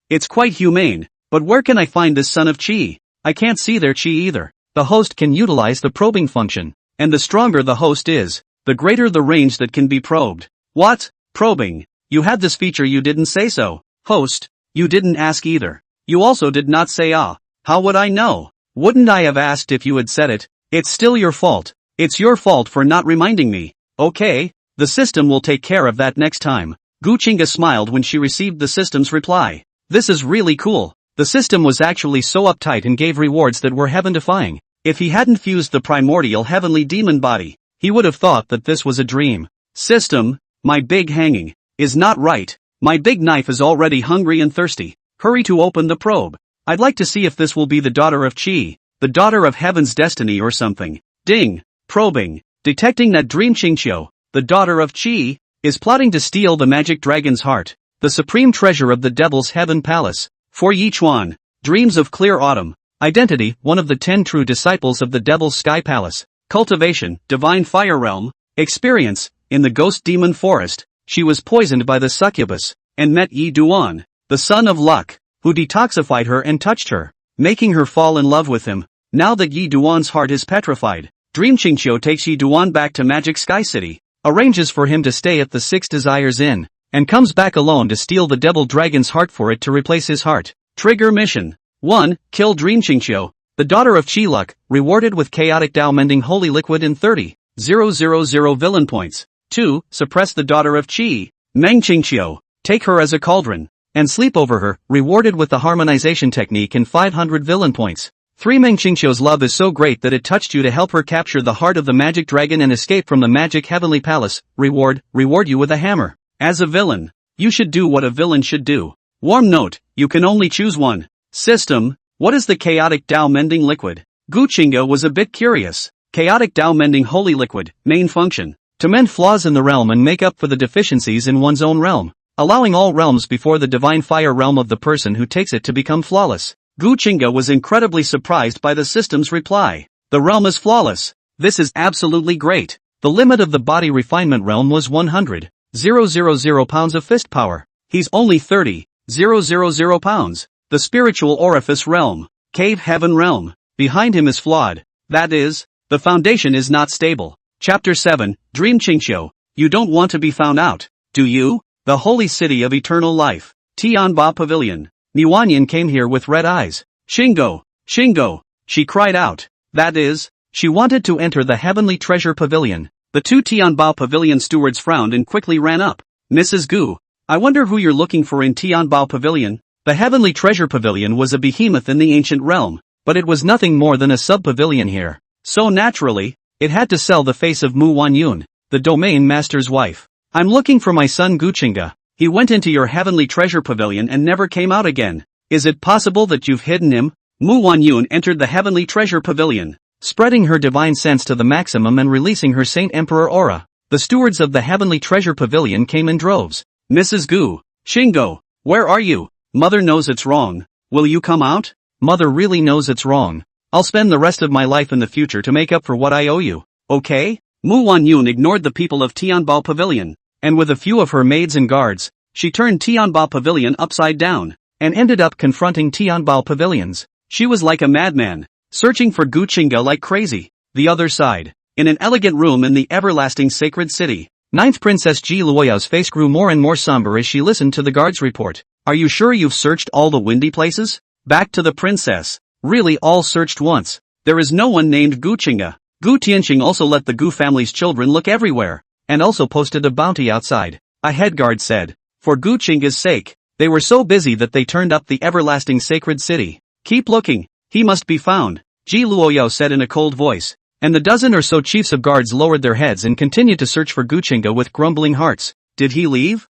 It's quite humane. But where can I find this son of Qi? I can't see their Qi either. The host can utilize the probing function. And the stronger the host is, the greater the range that can be probed. What? Probing. You had this feature, you didn't say so. Host, you didn't ask either. You also did not say How would I know? Wouldn't I have asked if you had said it? It's still your fault. It's your fault for not reminding me. Okay, the system will take care of that next time. Gu Qingge smiled when she received the system's reply. This is really cool. The system was actually so uptight and gave rewards that were heaven-defying. If he hadn't fused the primordial heavenly demon body, he would have thought that this was a dream. System, my big hanging, is not right. My big knife is already hungry and thirsty. Hurry to open the probe. I'd like to see if this will be the daughter of Qi, the daughter of heaven's destiny or something. Ding. Probing. Detecting that Dream Qingqiu, the daughter of Qi, is plotting to steal the magic dragon's heart, the supreme treasure of the devil's heaven palace. For Yichuan. Dreams of Clear Autumn. Identity, one of the 10 true disciples of the devil's sky palace. Cultivation, divine fire realm. Experience, in the ghost demon forest, she was poisoned by the succubus, and met Yi Duan, the son of luck, who detoxified her and touched her, making her fall in love with him. Now that Yi Duan's heart is petrified, Dream Qingqiu takes Yi Duan back to Magic Sky City, arranges for him to stay at the Six Desires Inn, and comes back alone to steal the devil dragon's heart for it to replace his heart. Trigger mission. 1. Kill Dream Qingqiu, the daughter of Qi Luck, rewarded with chaotic Dao mending holy liquid in 30,000 villain points. 2. Suppress the daughter of Qi, Meng Qingqiu, take her as a cauldron, and sleep over her, rewarded with the harmonization technique and 500 villain points. 3. Meng Qingqiu's love is so great that it touched you to help her capture the heart of the magic dragon and escape from the magic heavenly palace. Reward you with a hammer. As a villain, you should do what a villain should do. Warm note, you can only choose one. System, what is the chaotic Dao mending liquid? Gu Qingge was a bit curious. Chaotic Dao mending holy liquid, main function. To mend flaws in the realm and make up for the deficiencies in one's own realm. allowing all realms before the divine fire realm of the person who takes it to become flawless. Gu Qingge was incredibly surprised by the system's reply. The realm is flawless. This is absolutely great. The limit of the body refinement realm was 100,000 pounds of fist power. He's only 30,000 pounds. The spiritual orifice realm, cave heaven realm, behind him is flawed. That is, the foundation is not stable. Chapter 7, Dream Qingqiu. You don't want to be found out, do you? The holy city of eternal life. Tianba Pavilion. Niwanyan came here with red eyes. Shingo, Shingo, she cried out. That is, she wanted to enter the heavenly treasure pavilion. The two Tianba Pavilion stewards frowned and quickly ran up. Mrs. Gu, I wonder who you're looking for in Tianba Pavilion? The heavenly treasure pavilion was a behemoth in the ancient realm, but it was nothing more than a sub-pavilion here. So naturally, it had to sell the face of Mu Wanyun, the domain master's wife. I'm looking for my son Gu Qingge. He went into your heavenly treasure pavilion and never came out again. Is it possible that you've hidden him? Mu Wanyun entered the heavenly treasure pavilion, spreading her divine sense to the maximum and releasing her Saint Emperor aura. The stewards of the heavenly treasure pavilion came in droves. Mrs. Gu, Shingo, where are you? Mother knows it's wrong. Will you come out? Mother really knows it's wrong. I'll spend the rest of my life in the future to make up for what I owe you. Okay? Mu Wanyun ignored the people of Tianba Pavilion, and with a few of her maids and guards, she turned Tianba Pavilion upside down, and ended up confronting Tianba Pavilions. She was like a madman, searching for Gu Qingge like crazy. The other side, in an elegant room in the everlasting sacred city, Ninth Princess Ji Luoyao's face grew more and more somber as she listened to the guard's report. Are you sure you've searched all the windy places? Back to the princess. Really all searched once. There is no one named Gu Qingge. Gu Tianqing also let the Gu family's children look everywhere, and also posted a bounty outside. A head guard said, for Gu Qingge's sake, they were so busy that they turned up the everlasting sacred city. Keep looking, he must be found, Ji Luoyao said in a cold voice, and the dozen or so chiefs of guards lowered their heads and continued to search for Gu Qingge with grumbling hearts. Did he leave?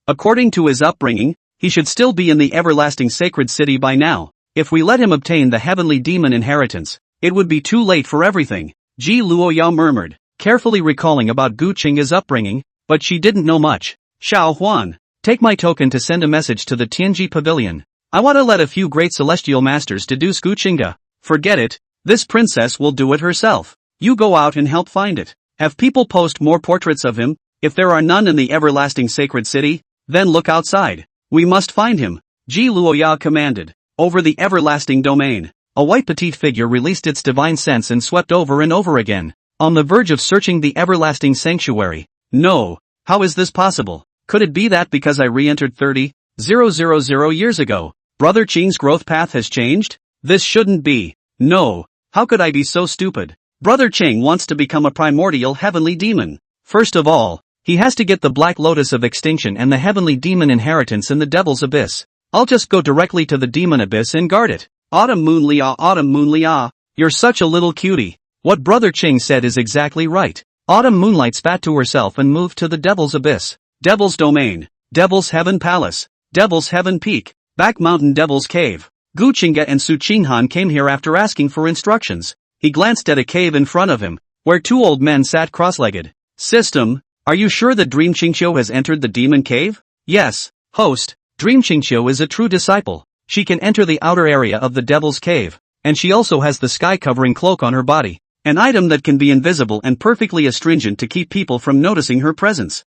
According to his upbringing, he should still be in the everlasting sacred city by now. If we let him obtain the heavenly demon inheritance, it would be too late for everything, Ji Luoyao murmured, carefully recalling about Gu Qingge's upbringing, but she didn't know much. Xiao Huan, take my token to send a message to the Tianji Pavilion. I want to let a few great celestial masters deduce Gu Qingge. Forget it, this princess will do it herself. You go out and help find it. Have people post more portraits of him. If there are none in the everlasting sacred city, then look outside. We must find him, Ji Luoya commanded. Over the everlasting domain, a white petite figure released its divine sense and swept over and over again, on the verge of searching the everlasting sanctuary. No, how is this possible? Could it be that because I re-entered 30,000 years ago, Brother Qing's growth path has changed? This shouldn't be. No, how could I be so stupid? Brother Qing wants to become a primordial heavenly demon. First of all, he has to get the Black Lotus of Extinction and the heavenly demon inheritance in the Devil's Abyss. I'll just go directly to the demon abyss and guard it. Autumn Moonlia, you're such a little cutie. What Brother Qing said is exactly right. Autumn Moonlight spat to herself and moved to the Devil's Abyss. Devil's Domain, Devil's Heaven Palace, Devil's Heaven Peak, Back Mountain Devil's Cave. Gu Qingge and Su Qinghan came here after asking for instructions. He glanced at a cave in front of him, where two old men sat cross-legged. System, are you sure that Dream Qingqiu has entered the demon cave? Yes, host, Dream Qingqiu is a true disciple. She can enter the outer area of the Devil's Cave, and she also has the sky-covering cloak on her body, an item that can be invisible and perfectly astringent to keep people from noticing her presence.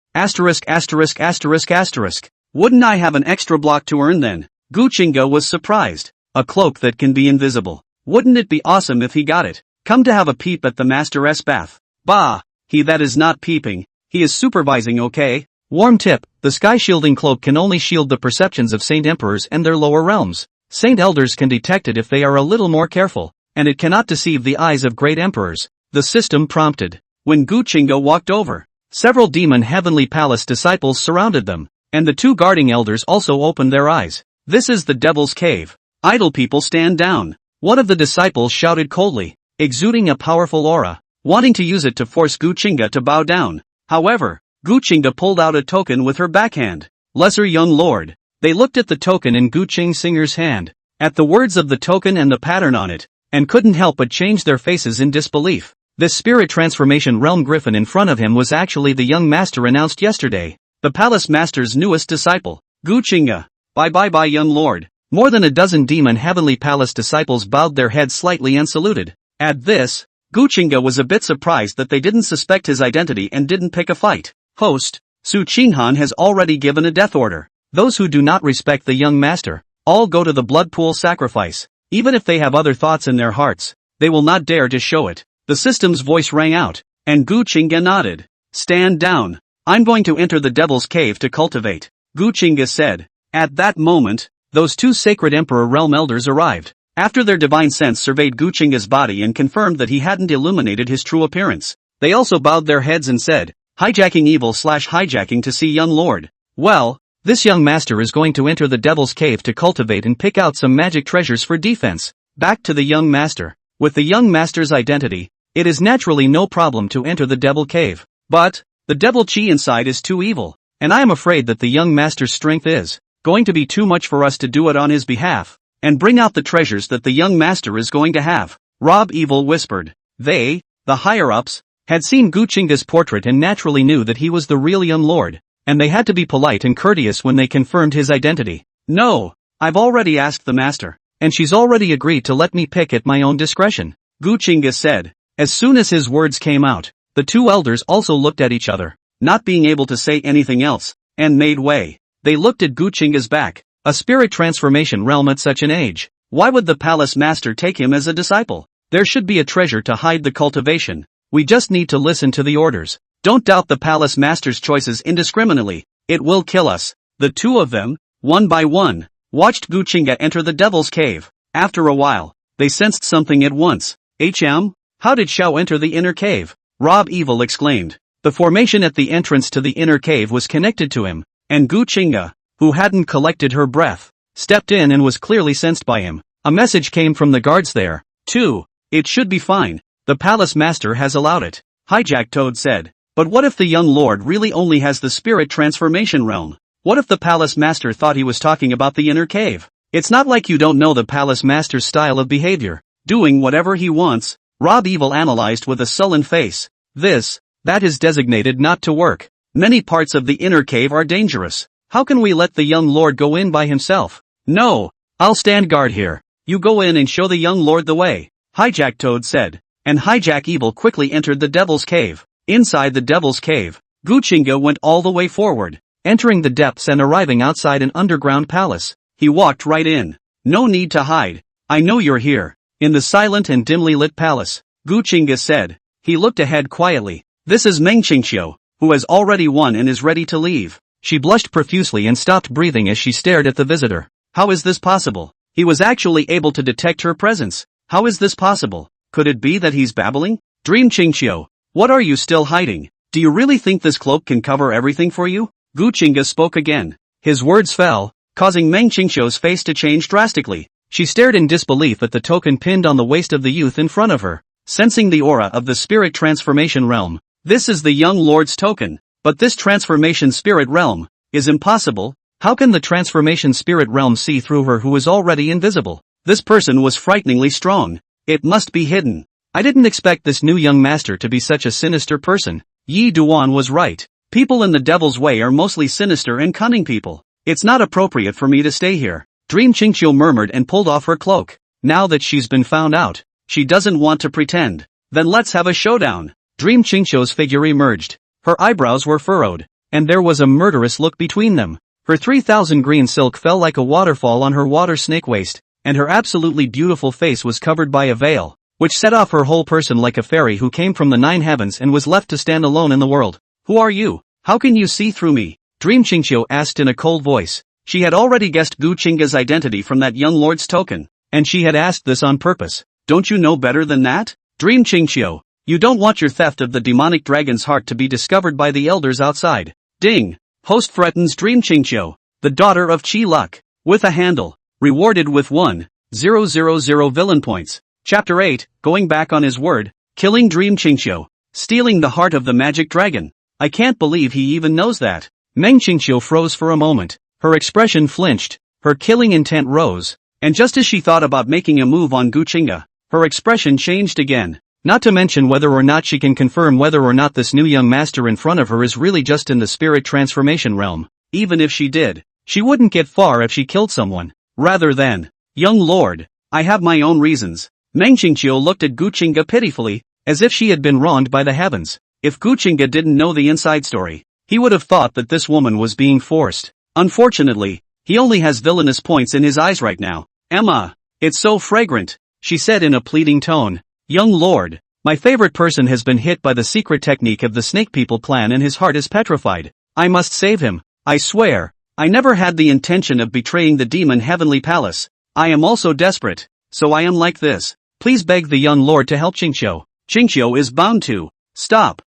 Wouldn't I have an extra block to earn then? Gu Qingge was surprised. A cloak that can be invisible. Wouldn't it be awesome if he got it? Come to have a peep at the Master's bath. Bah, that is not peeping. He is supervising, okay? Warm tip, the sky-shielding cloak can only shield the perceptions of Saint Emperors and their lower realms. Saint Elders can detect it if they are a little more careful, and it cannot deceive the eyes of great emperors. The system prompted. When Gu Qingge walked over, several demon heavenly palace disciples surrounded them, and the two guarding elders also opened their eyes. This is the Devil's Cave. Idle people stand down. One of the disciples shouted coldly, exuding a powerful aura, wanting to use it to force Gu Qingge to bow down. However, Gu Qingge pulled out a token with her backhand. Lesser young lord. They looked at the token in Gu Qingsinger's hand, at the words of the token and the pattern on it, and couldn't help but change their faces in disbelief. This spirit transformation realm griffin in front of him was actually the young master announced yesterday. The palace master's newest disciple, Gu Qingge. Bye young lord. More than a dozen demon heavenly palace disciples bowed their heads slightly and saluted. At this, Gu Qingge was a bit surprised that they didn't suspect his identity and didn't pick a fight. Host, Su Qinghan has already given a death order. Those who do not respect the young master, all go to the blood pool sacrifice. Even if they have other thoughts in their hearts, they will not dare to show it. The system's voice rang out, and Gu Qingge nodded. Stand down. I'm going to enter the devil's cave to cultivate, Gu Qingge said. At that moment, those two sacred emperor realm elders arrived. After their divine sense surveyed Gu Qingge's body and confirmed that he hadn't illuminated his true appearance, they also bowed their heads and said, hijacking evil/hijacking to see young lord. Well, this young master is going to enter the devil's cave to cultivate and pick out some magic treasures for defense. Back to the young master. With the young master's identity, it is naturally no problem to enter the devil cave. But, the devil chi inside is too evil, and I am afraid that the young master's strength is going to be too much for us to do it on his behalf, and bring out the treasures that the young master is going to have. Rob Evil whispered. They, the higher-ups, had seen Gu Qingge's portrait and naturally knew that he was the real young lord, and they had to be polite and courteous when they confirmed his identity. No, I've already asked the master, and she's already agreed to let me pick at my own discretion, Gu Qingge said. As soon as his words came out, the two elders also looked at each other, not being able to say anything else, and made way. They looked at Gu Qingge's back, a spirit transformation realm at such an age. Why would the palace master take him as a disciple? There should be a treasure to hide the cultivation. We just need to listen to the orders. Don't doubt the palace master's choices indiscriminately. It will kill us. The two of them, one by one, watched Gu Qingge enter the devil's cave. After a while, they sensed something at once. How did Xiao enter the inner cave? Rob Evil exclaimed. The formation at the entrance to the inner cave was connected to him, and Gu Qingge, who hadn't collected her breath, stepped in and was clearly sensed by him. A message came from the guards there. 2. It should be fine. The palace master has allowed it. Hijack Toad said. But what if the young lord really only has the spirit transformation realm? What if the palace master thought he was talking about the inner cave? It's not like you don't know the palace master's style of behavior, doing whatever he wants. Rob Evil analyzed with a sullen face. That is designated not to work. Many parts of the inner cave are dangerous. How can we let the young lord go in by himself? No, I'll stand guard here. You go in and show the young lord the way, Hijack Toad said. And Hijack Evil quickly entered the devil's cave. Inside the devil's cave, Gu Qingge went all the way forward, entering the depths and arriving outside an underground palace. He walked right in. No need to hide. I know you're here. In the silent and dimly lit palace, Gu Qingge said. He looked ahead quietly. This is Meng Qingxiu, who has already won and is ready to leave. She blushed profusely and stopped breathing as she stared at the visitor. How is this possible? He was actually able to detect her presence. How is this possible? Could it be that he's babbling? Dream Qingxiu, what are you still hiding? Do you really think this cloak can cover everything for you? Gu Qingge spoke again. His words fell, causing Meng Qingxiu's face to change drastically. She stared in disbelief at the token pinned on the waist of the youth in front of her, sensing the aura of the spirit transformation realm. This is the young lord's token, but this transformation spirit realm is impossible. How can the transformation spirit realm see through her who is already invisible? This person was frighteningly strong. It must be hidden. I didn't expect this new young master to be such a sinister person. Yi Duan was right. People in the devil's way are mostly sinister and cunning people. It's not appropriate for me to stay here. Dream Qingxiu murmured and pulled off her cloak. Now that she's been found out, she doesn't want to pretend. Then let's have a showdown. Dream Qingxiu's figure emerged. Her eyebrows were furrowed, and there was a murderous look between them. Her 3,000 green silk fell like a waterfall on her water snake waist, and her absolutely beautiful face was covered by a veil, which set off her whole person like a fairy who came from the 9 heavens and was left to stand alone in the world. Who are you? How can you see through me? Dream Qingxiu asked in a cold voice. She had already guessed Gu Qingge's identity from that young lord's token, and she had asked this on purpose. Don't you know better than that? Dream Qingxiu, you don't want your theft of the demonic dragon's heart to be discovered by the elders outside. Ding! Host threatens Dream Qingxiu, the daughter of Qi Luck, with a handle, rewarded with 1,000 villain points. Chapter 8, going back on his word, killing Dream Qingxiu, stealing the heart of the magic dragon. I can't believe he even knows that. Meng Qingxiu froze for a moment. Her expression flinched, her killing intent rose, and just as she thought about making a move on Gu Qingge, her expression changed again. Not to mention whether or not she can confirm whether or not this new young master in front of her is really just in the spirit transformation realm. Even if she did, she wouldn't get far if she killed someone. Rather than, young lord, I have my own reasons. Meng Qingqiu looked at Gu Qingge pitifully, as if she had been wronged by the heavens. If Gu Qingge didn't know the inside story, he would have thought that this woman was being forced. Unfortunately, he only has villainous points in his eyes right now. Emma, it's so fragrant, she said in a pleading tone. Young lord, my favorite person has been hit by the secret technique of the Snake People clan and his heart is petrified. I must save him, I swear. I never had the intention of betraying the demon heavenly palace. I am also desperate, so I am like this. Please beg the young lord to help Qingqiu. Qingqiu is bound to. Stop.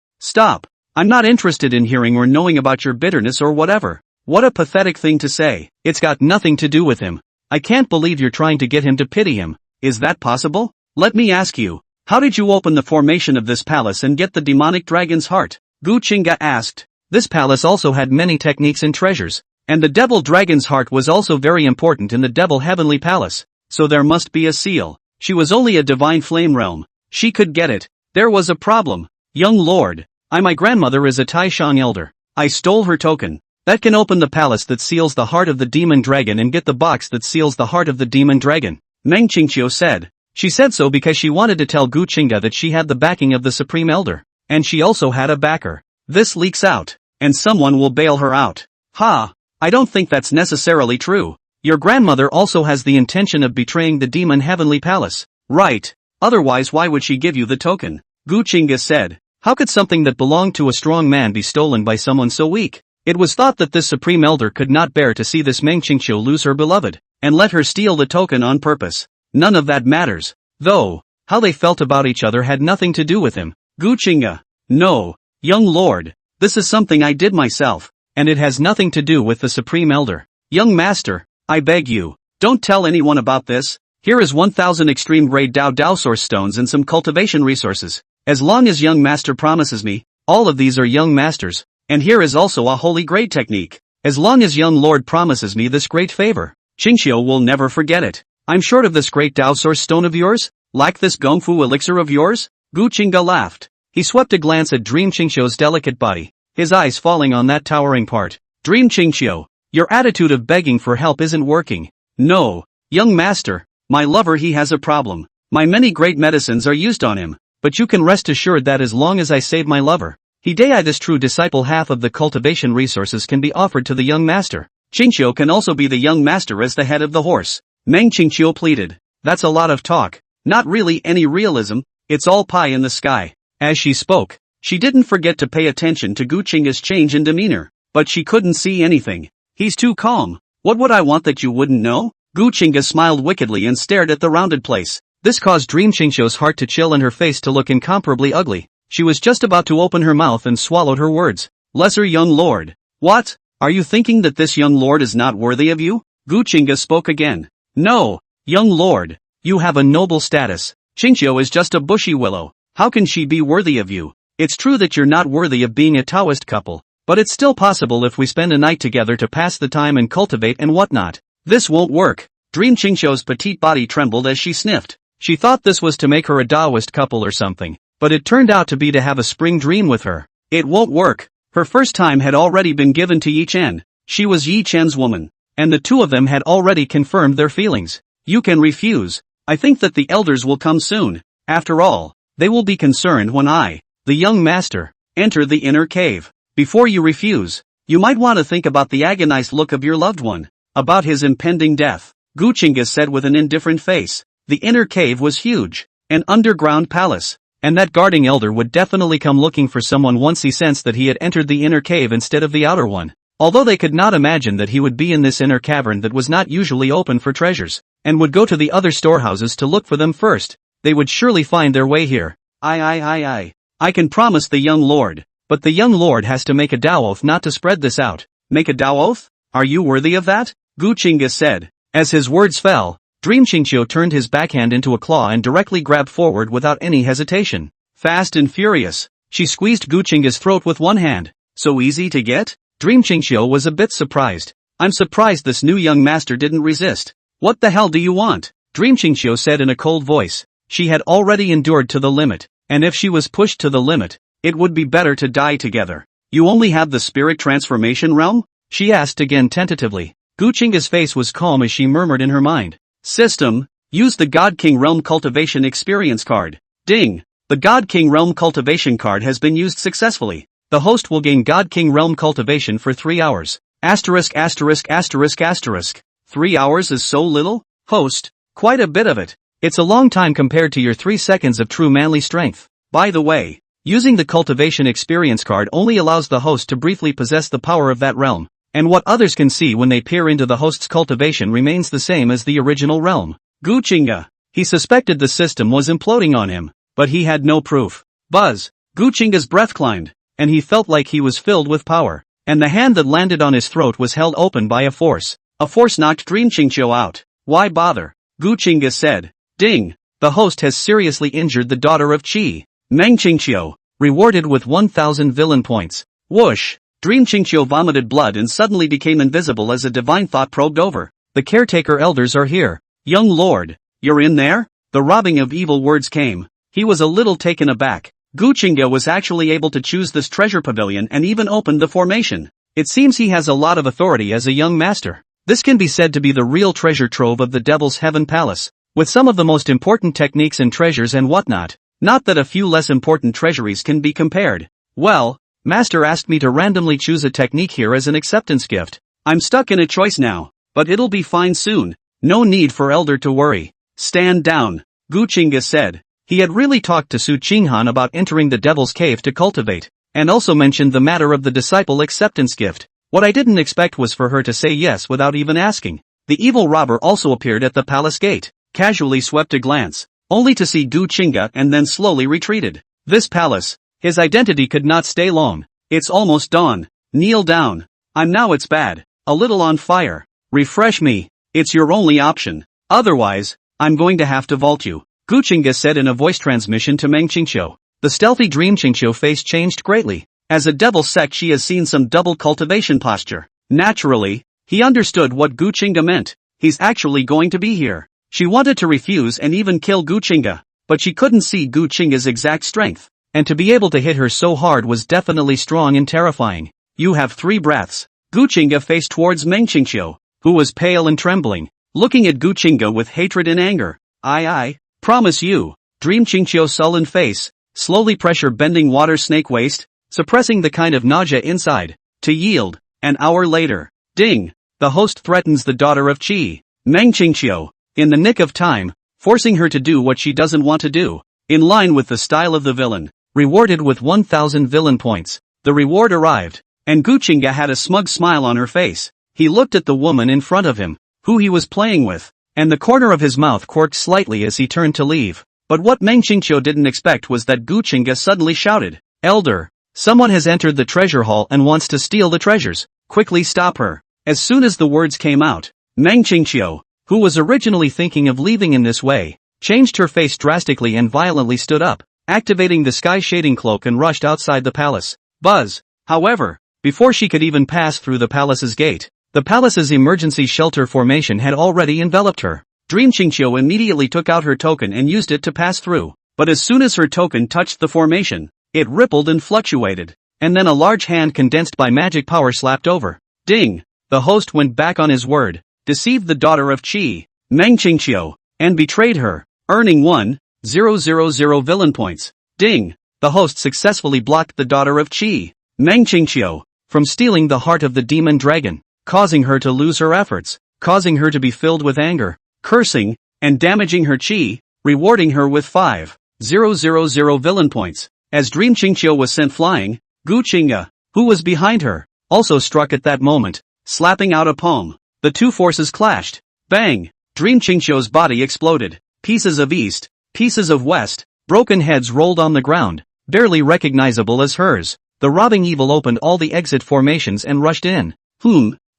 I'm not interested in hearing or knowing about your bitterness or whatever. What a pathetic thing to say. It's got nothing to do with him. I can't believe you're trying to get him to pity him. Is that possible? Let me ask you. How did you open the formation of this palace and get the demonic dragon's heart? Gu Qingge asked. This palace also had many techniques and treasures, and the devil dragon's heart was also very important in the devil heavenly palace, so there must be a seal. She was only a divine flame realm. She could get it. There was a problem. Young lord, my grandmother is a Taishang elder. I stole her token. That can open the palace that seals the heart of the demon dragon and get the box that seals the heart of the demon dragon. Meng Qingqiu said. She said so because she wanted to tell Gu Qingge that she had the backing of the Supreme Elder, and she also had a backer. This leaks out, and someone will bail her out. Ha! I don't think that's necessarily true. Your grandmother also has the intention of betraying the demon heavenly palace. Right. Otherwise why would she give you the token? Gu Qingge said. How could something that belonged to a strong man be stolen by someone so weak? It was thought that this Supreme Elder could not bear to see this Meng Qingqiu lose her beloved, and let her steal the token on purpose. None of that matters. Though, how they felt about each other had nothing to do with him. Gu Qingge. No, young lord, this is something I did myself, and it has nothing to do with the Supreme Elder. Young master, I beg you, don't tell anyone about this. Here is 1000 extreme grade Dao source stones and some cultivation resources. As long as young master promises me, all of these are young masters, and here is also a holy grade technique. As long as young lord promises me this great favor, Qingqiu will never forget it. I'm short of this great Dao source stone of yours? Like this Gongfu elixir of yours? Gu Qingge laughed. He swept a glance at Dream Qingqiu's delicate body, his eyes falling on that towering part. Dream Qingqiu, your attitude of begging for help isn't working. No, young master, my lover he has a problem. My many great medicines are used on him, but you can rest assured that as long as I save my lover, Hehehe this true disciple half of the cultivation resources can be offered to the young master. Qingqiu can also be the young master as the head of the horse. Meng Qingqiu pleaded. That's a lot of talk. Not really any realism, it's all pie in the sky. As she spoke, she didn't forget to pay attention to Gu Qingge's change in demeanor, but she couldn't see anything. He's too calm. What would I want that you wouldn't know? Gu Qingge smiled wickedly and stared at the rounded place. This caused Dream Qingqiu's heart to chill and her face to look incomparably ugly. She was just about to open her mouth and swallowed her words. Lesser young lord. What? Are you thinking that this young lord is not worthy of you? Gu Qingge spoke again. No, young lord, you have a noble status. Qingqiu is just a bushy willow. How can she be worthy of you? It's true that you're not worthy of being a Taoist couple, but it's still possible if we spend a night together to pass the time and cultivate and whatnot. This won't work. Dream Qingqiu's petite body trembled as she sniffed. She thought this was to make her a Taoist couple or something, but it turned out to be to have a spring dream with her. It won't work. Her first time had already been given to Yi Chen. She was Yi Chen's woman, and the two of them had already confirmed their feelings. You can refuse. I think that the elders will come soon. After all, they will be concerned when I, the young master, enter the inner cave. Before you refuse, you might want to think about the agonized look of your loved one, about his impending death. Gu Qingge said with an indifferent face. The inner cave was huge, an underground palace, and that guarding elder would definitely come looking for someone once he sensed that he had entered the inner cave instead of the outer one. Although they could not imagine that he would be in this inner cavern that was not usually open for treasures, and would go to the other storehouses to look for them first, they would surely find their way here. I can promise the young lord, but the young lord has to make a Dao oath not to spread this out. Make a Dao oath? Are you worthy of that? Gu Qingge said. As his words fell, Dream Qingqiu turned his backhand into a claw and directly grabbed forward without any hesitation. Fast and furious, she squeezed Gu Qingge's throat with one hand. So easy to get? Dream Qingqiu was a bit surprised. I'm surprised this new young master didn't resist. What the hell do you want? Dream Qingqiu said in a cold voice. She had already endured to the limit, and if she was pushed to the limit, it would be better to die together. You only have the spirit transformation realm? She asked again tentatively. Gu Qingge's face was calm as she murmured in her mind. System, use the God King Realm Cultivation Experience card. Ding! The God King Realm Cultivation card has been used successfully. The host will gain God King Realm Cultivation for 3 hours. Asterisk asterisk asterisk asterisk. 3 hours is so little? Host, quite a bit of it. It's a long time compared to your 3 seconds of true manly strength. By the way, using the Cultivation Experience card only allows the host to briefly possess the power of that realm, and what others can see when they peer into the host's cultivation remains the same as the original realm. Gu Qingge. He suspected the system was imploding on him, but he had no proof. Buzz. Gu Qingge's breath climbed, and he felt like he was filled with power, and the hand that landed on his throat was held open by a force. A force knocked Dream Qingqiu out. Why bother? Gu Qingge said. Ding! The host has seriously injured the daughter of Qi. Meng Qingqiu, rewarded with 1,000 villain points. Whoosh! Dream Qingqiu vomited blood and suddenly became invisible as a divine thought probed over. The caretaker elders are here. Young lord, you're in there? The robbing of evil words came. He was a little taken aback. Gu Qingge was actually able to choose this treasure pavilion and even opened the formation. It seems he has a lot of authority as a young master. This can be said to be the real treasure trove of the Devil's Heaven Palace, with some of the most important techniques and treasures and whatnot. Not that a few less important treasuries can be compared. Well, Master asked me to randomly choose a technique here as an acceptance gift. I'm stuck in a choice now, but it'll be fine soon. No need for Elder to worry. Stand down, Gu Qingge said. He had really talked to Su Qinghan about entering the Devil's Cave to cultivate, and also mentioned the matter of the disciple acceptance gift. What I didn't expect was for her to say yes without even asking. The evil robber also appeared at the palace gate, casually swept a glance, only to see Gu Qingge and then slowly retreated. This palace, his identity could not stay long. It's almost dawn. Kneel down. It's bad. A little on fire. Refresh me. It's your only option. Otherwise, I'm going to have to vault you, Gu Qingge said in a voice transmission to Meng Qingqiu. The stealthy Dream Qingqiu face changed greatly. As a devil sect she has seen some double cultivation posture. Naturally, he understood what Gu Qingge meant. He's actually going to be here. She wanted to refuse and even kill Gu Qingge, but she couldn't see Gu Qingge's exact strength, and to be able to hit her so hard was definitely strong and terrifying. You have 3 breaths. Gu Qingge faced towards Meng Qingqiu, who was pale and trembling, looking at Gu Qingge with hatred and anger. I promise you. Dream Qingqiu's sullen face, slowly pressure bending water snake waist, suppressing the kind of nausea inside, to yield. An hour later. Ding! The host threatens the daughter of Qi, Meng Qingqiu, in the nick of time, forcing her to do what she doesn't want to do, in line with the style of the villain. Rewarded with 1,000 villain points. The reward arrived, and Gu Qingge had a smug smile on her face. He looked at the woman in front of him, who he was playing with, and the corner of his mouth quirked slightly as he turned to leave. But what Meng Qingqiu didn't expect was that Gu Qingge suddenly shouted, Elder! Someone has entered the treasure hall and wants to steal the treasures. Quickly stop her. As soon as the words came out, Meng Qingqiu, who was originally thinking of leaving in this way, changed her face drastically and violently stood up, activating the sky shading cloak and rushed outside the palace. Buzz! However, before she could even pass through the palace's gate, the palace's emergency shelter formation had already enveloped her. Dream Qingqiu immediately took out her token and used it to pass through, but as soon as her token touched the formation, it rippled and fluctuated, and then a large hand condensed by magic power slapped over. Ding! The host went back on his word, deceived the daughter of Qi, Meng Qingqiu, and betrayed her, earning 1,000 villain points. Ding! The host successfully blocked the daughter of Qi, Meng Qingqiu, from stealing the heart of the demon dragon, causing her to lose her efforts, causing her to be filled with anger, cursing, and damaging her Qi, rewarding her with 5,000 villain points. As Dream Qingqiu was sent flying, Gu Qingge, who was behind her, also struck at that moment, slapping out a palm. The two forces clashed. Bang! Dream Qingqiu's body exploded. Pieces of east, pieces of west, broken heads rolled on the ground, barely recognizable as hers. The robbing evil opened all the exit formations and rushed in.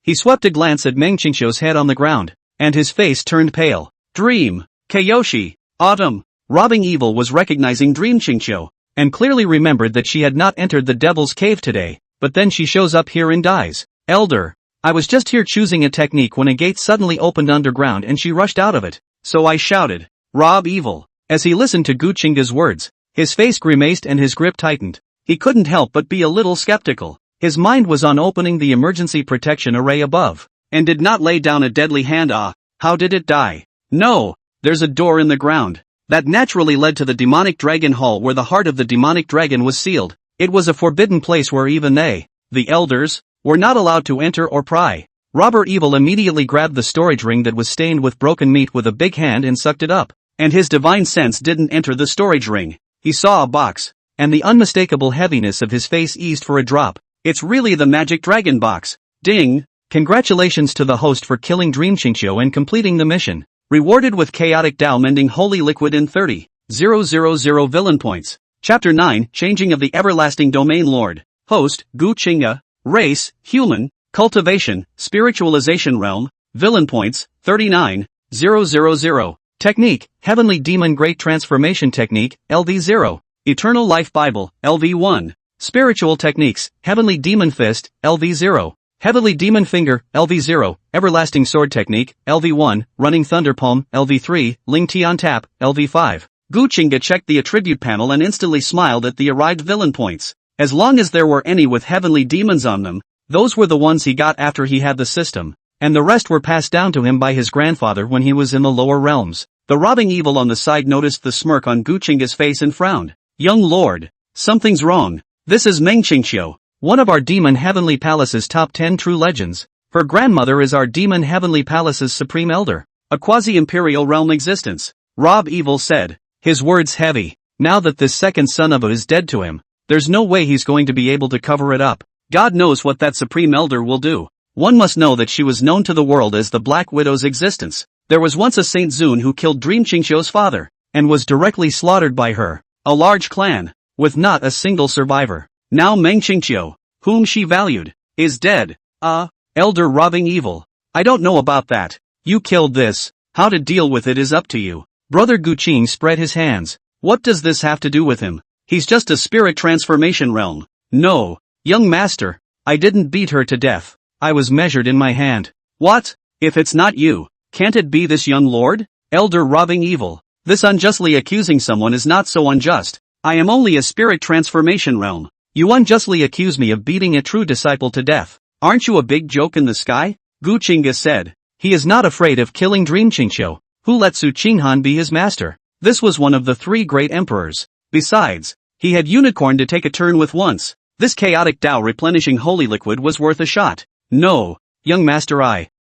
He swept a glance at Meng Qingqiu's head on the ground, and his face turned pale. Dream! Kyoshi! Autumn! Robbing evil was recognizing Dream Qingqiu, and clearly remembered that she had not entered the Devil's Cave today, but then she shows up here and dies. Elder! I was just here choosing a technique when a gate suddenly opened underground and she rushed out of it, so I shouted, Rob evil! As he listened to Gu Qingge's words, His face grimaced and his grip tightened. He couldn't help but be a little skeptical. His mind was on opening the emergency protection array above, and did not lay down a deadly hand. How did it die? No, there's a door in the ground. That naturally led to the demonic dragon hall where the heart of the demonic dragon was sealed. It was a forbidden place where even they, the elders, were not allowed to enter or pry. Robber Evil immediately grabbed the storage ring that was stained with broken meat with a big hand and sucked it up. And his divine sense didn't enter the storage ring. He saw a box, and the unmistakable heaviness of his face eased for a drop. It's really the magic dragon box. Ding! Congratulations to the host for killing Gu Qingge and completing the mission. Rewarded with chaotic Dao mending holy liquid in 30,000 villain points. Chapter 9, Changing of the Everlasting Domain Lord. Host, Gu Qingge. Race, Human. Cultivation, Spiritualization Realm. Villain points, 39,000. Technique, Heavenly Demon Great Transformation Technique, LV0. Eternal Life Bible, LV1. Spiritual Techniques, Heavenly Demon Fist, LV0. Heavenly Demon Finger, LV0, Everlasting Sword Technique, LV1, Running Thunder Palm, LV3, Ling Tian Tap, LV5. Gu Qingge checked the attribute panel and instantly smiled at the arrived villain points. As long as there were any with heavenly demons on them, those were the ones he got after he had the system, and the rest were passed down to him by his grandfather when he was in the lower realms. The robbing evil on the side noticed the smirk on Gu Qingge's face and frowned. Young lord, something's wrong. This is Meng Qingxiu, one of our Demon Heavenly Palace's top 10 true legends. Her grandmother is our Demon Heavenly Palace's supreme elder, a quasi-imperial realm existence. Rob Evil said, his words heavy. Now that this second son of it is dead to him, there's no way he's going to be able to cover it up. God knows what that supreme elder will do. One must know that she was known to the world as the Black Widow's existence. There was once a Saint Zun who killed Gu Qingxe's father, and was directly slaughtered by her. A large clan, with not a single survivor. Now Meng Qingxiu, whom she valued, is dead. Elder robbing evil. I don't know about that. You killed this. How to deal with it is up to you. Brother Gu Qingge spread his hands. What does this have to do with him? He's just a spirit transformation realm. No, young master, I didn't beat her to death. I was measured in my hand. What? If it's not you, can't it be this young lord? Elder robbing evil. This unjustly accusing someone is not so unjust. I am only a spirit transformation realm. You unjustly accuse me of beating a true disciple to death. Aren't you a big joke in the sky? Gu Qingge said. He is not afraid of killing Gu Qingxue, who let Su Qinghan be his master. This was one of the three great emperors. Besides, he had unicorn to take a turn with once. This chaotic Dao replenishing holy liquid was worth a shot. No, young master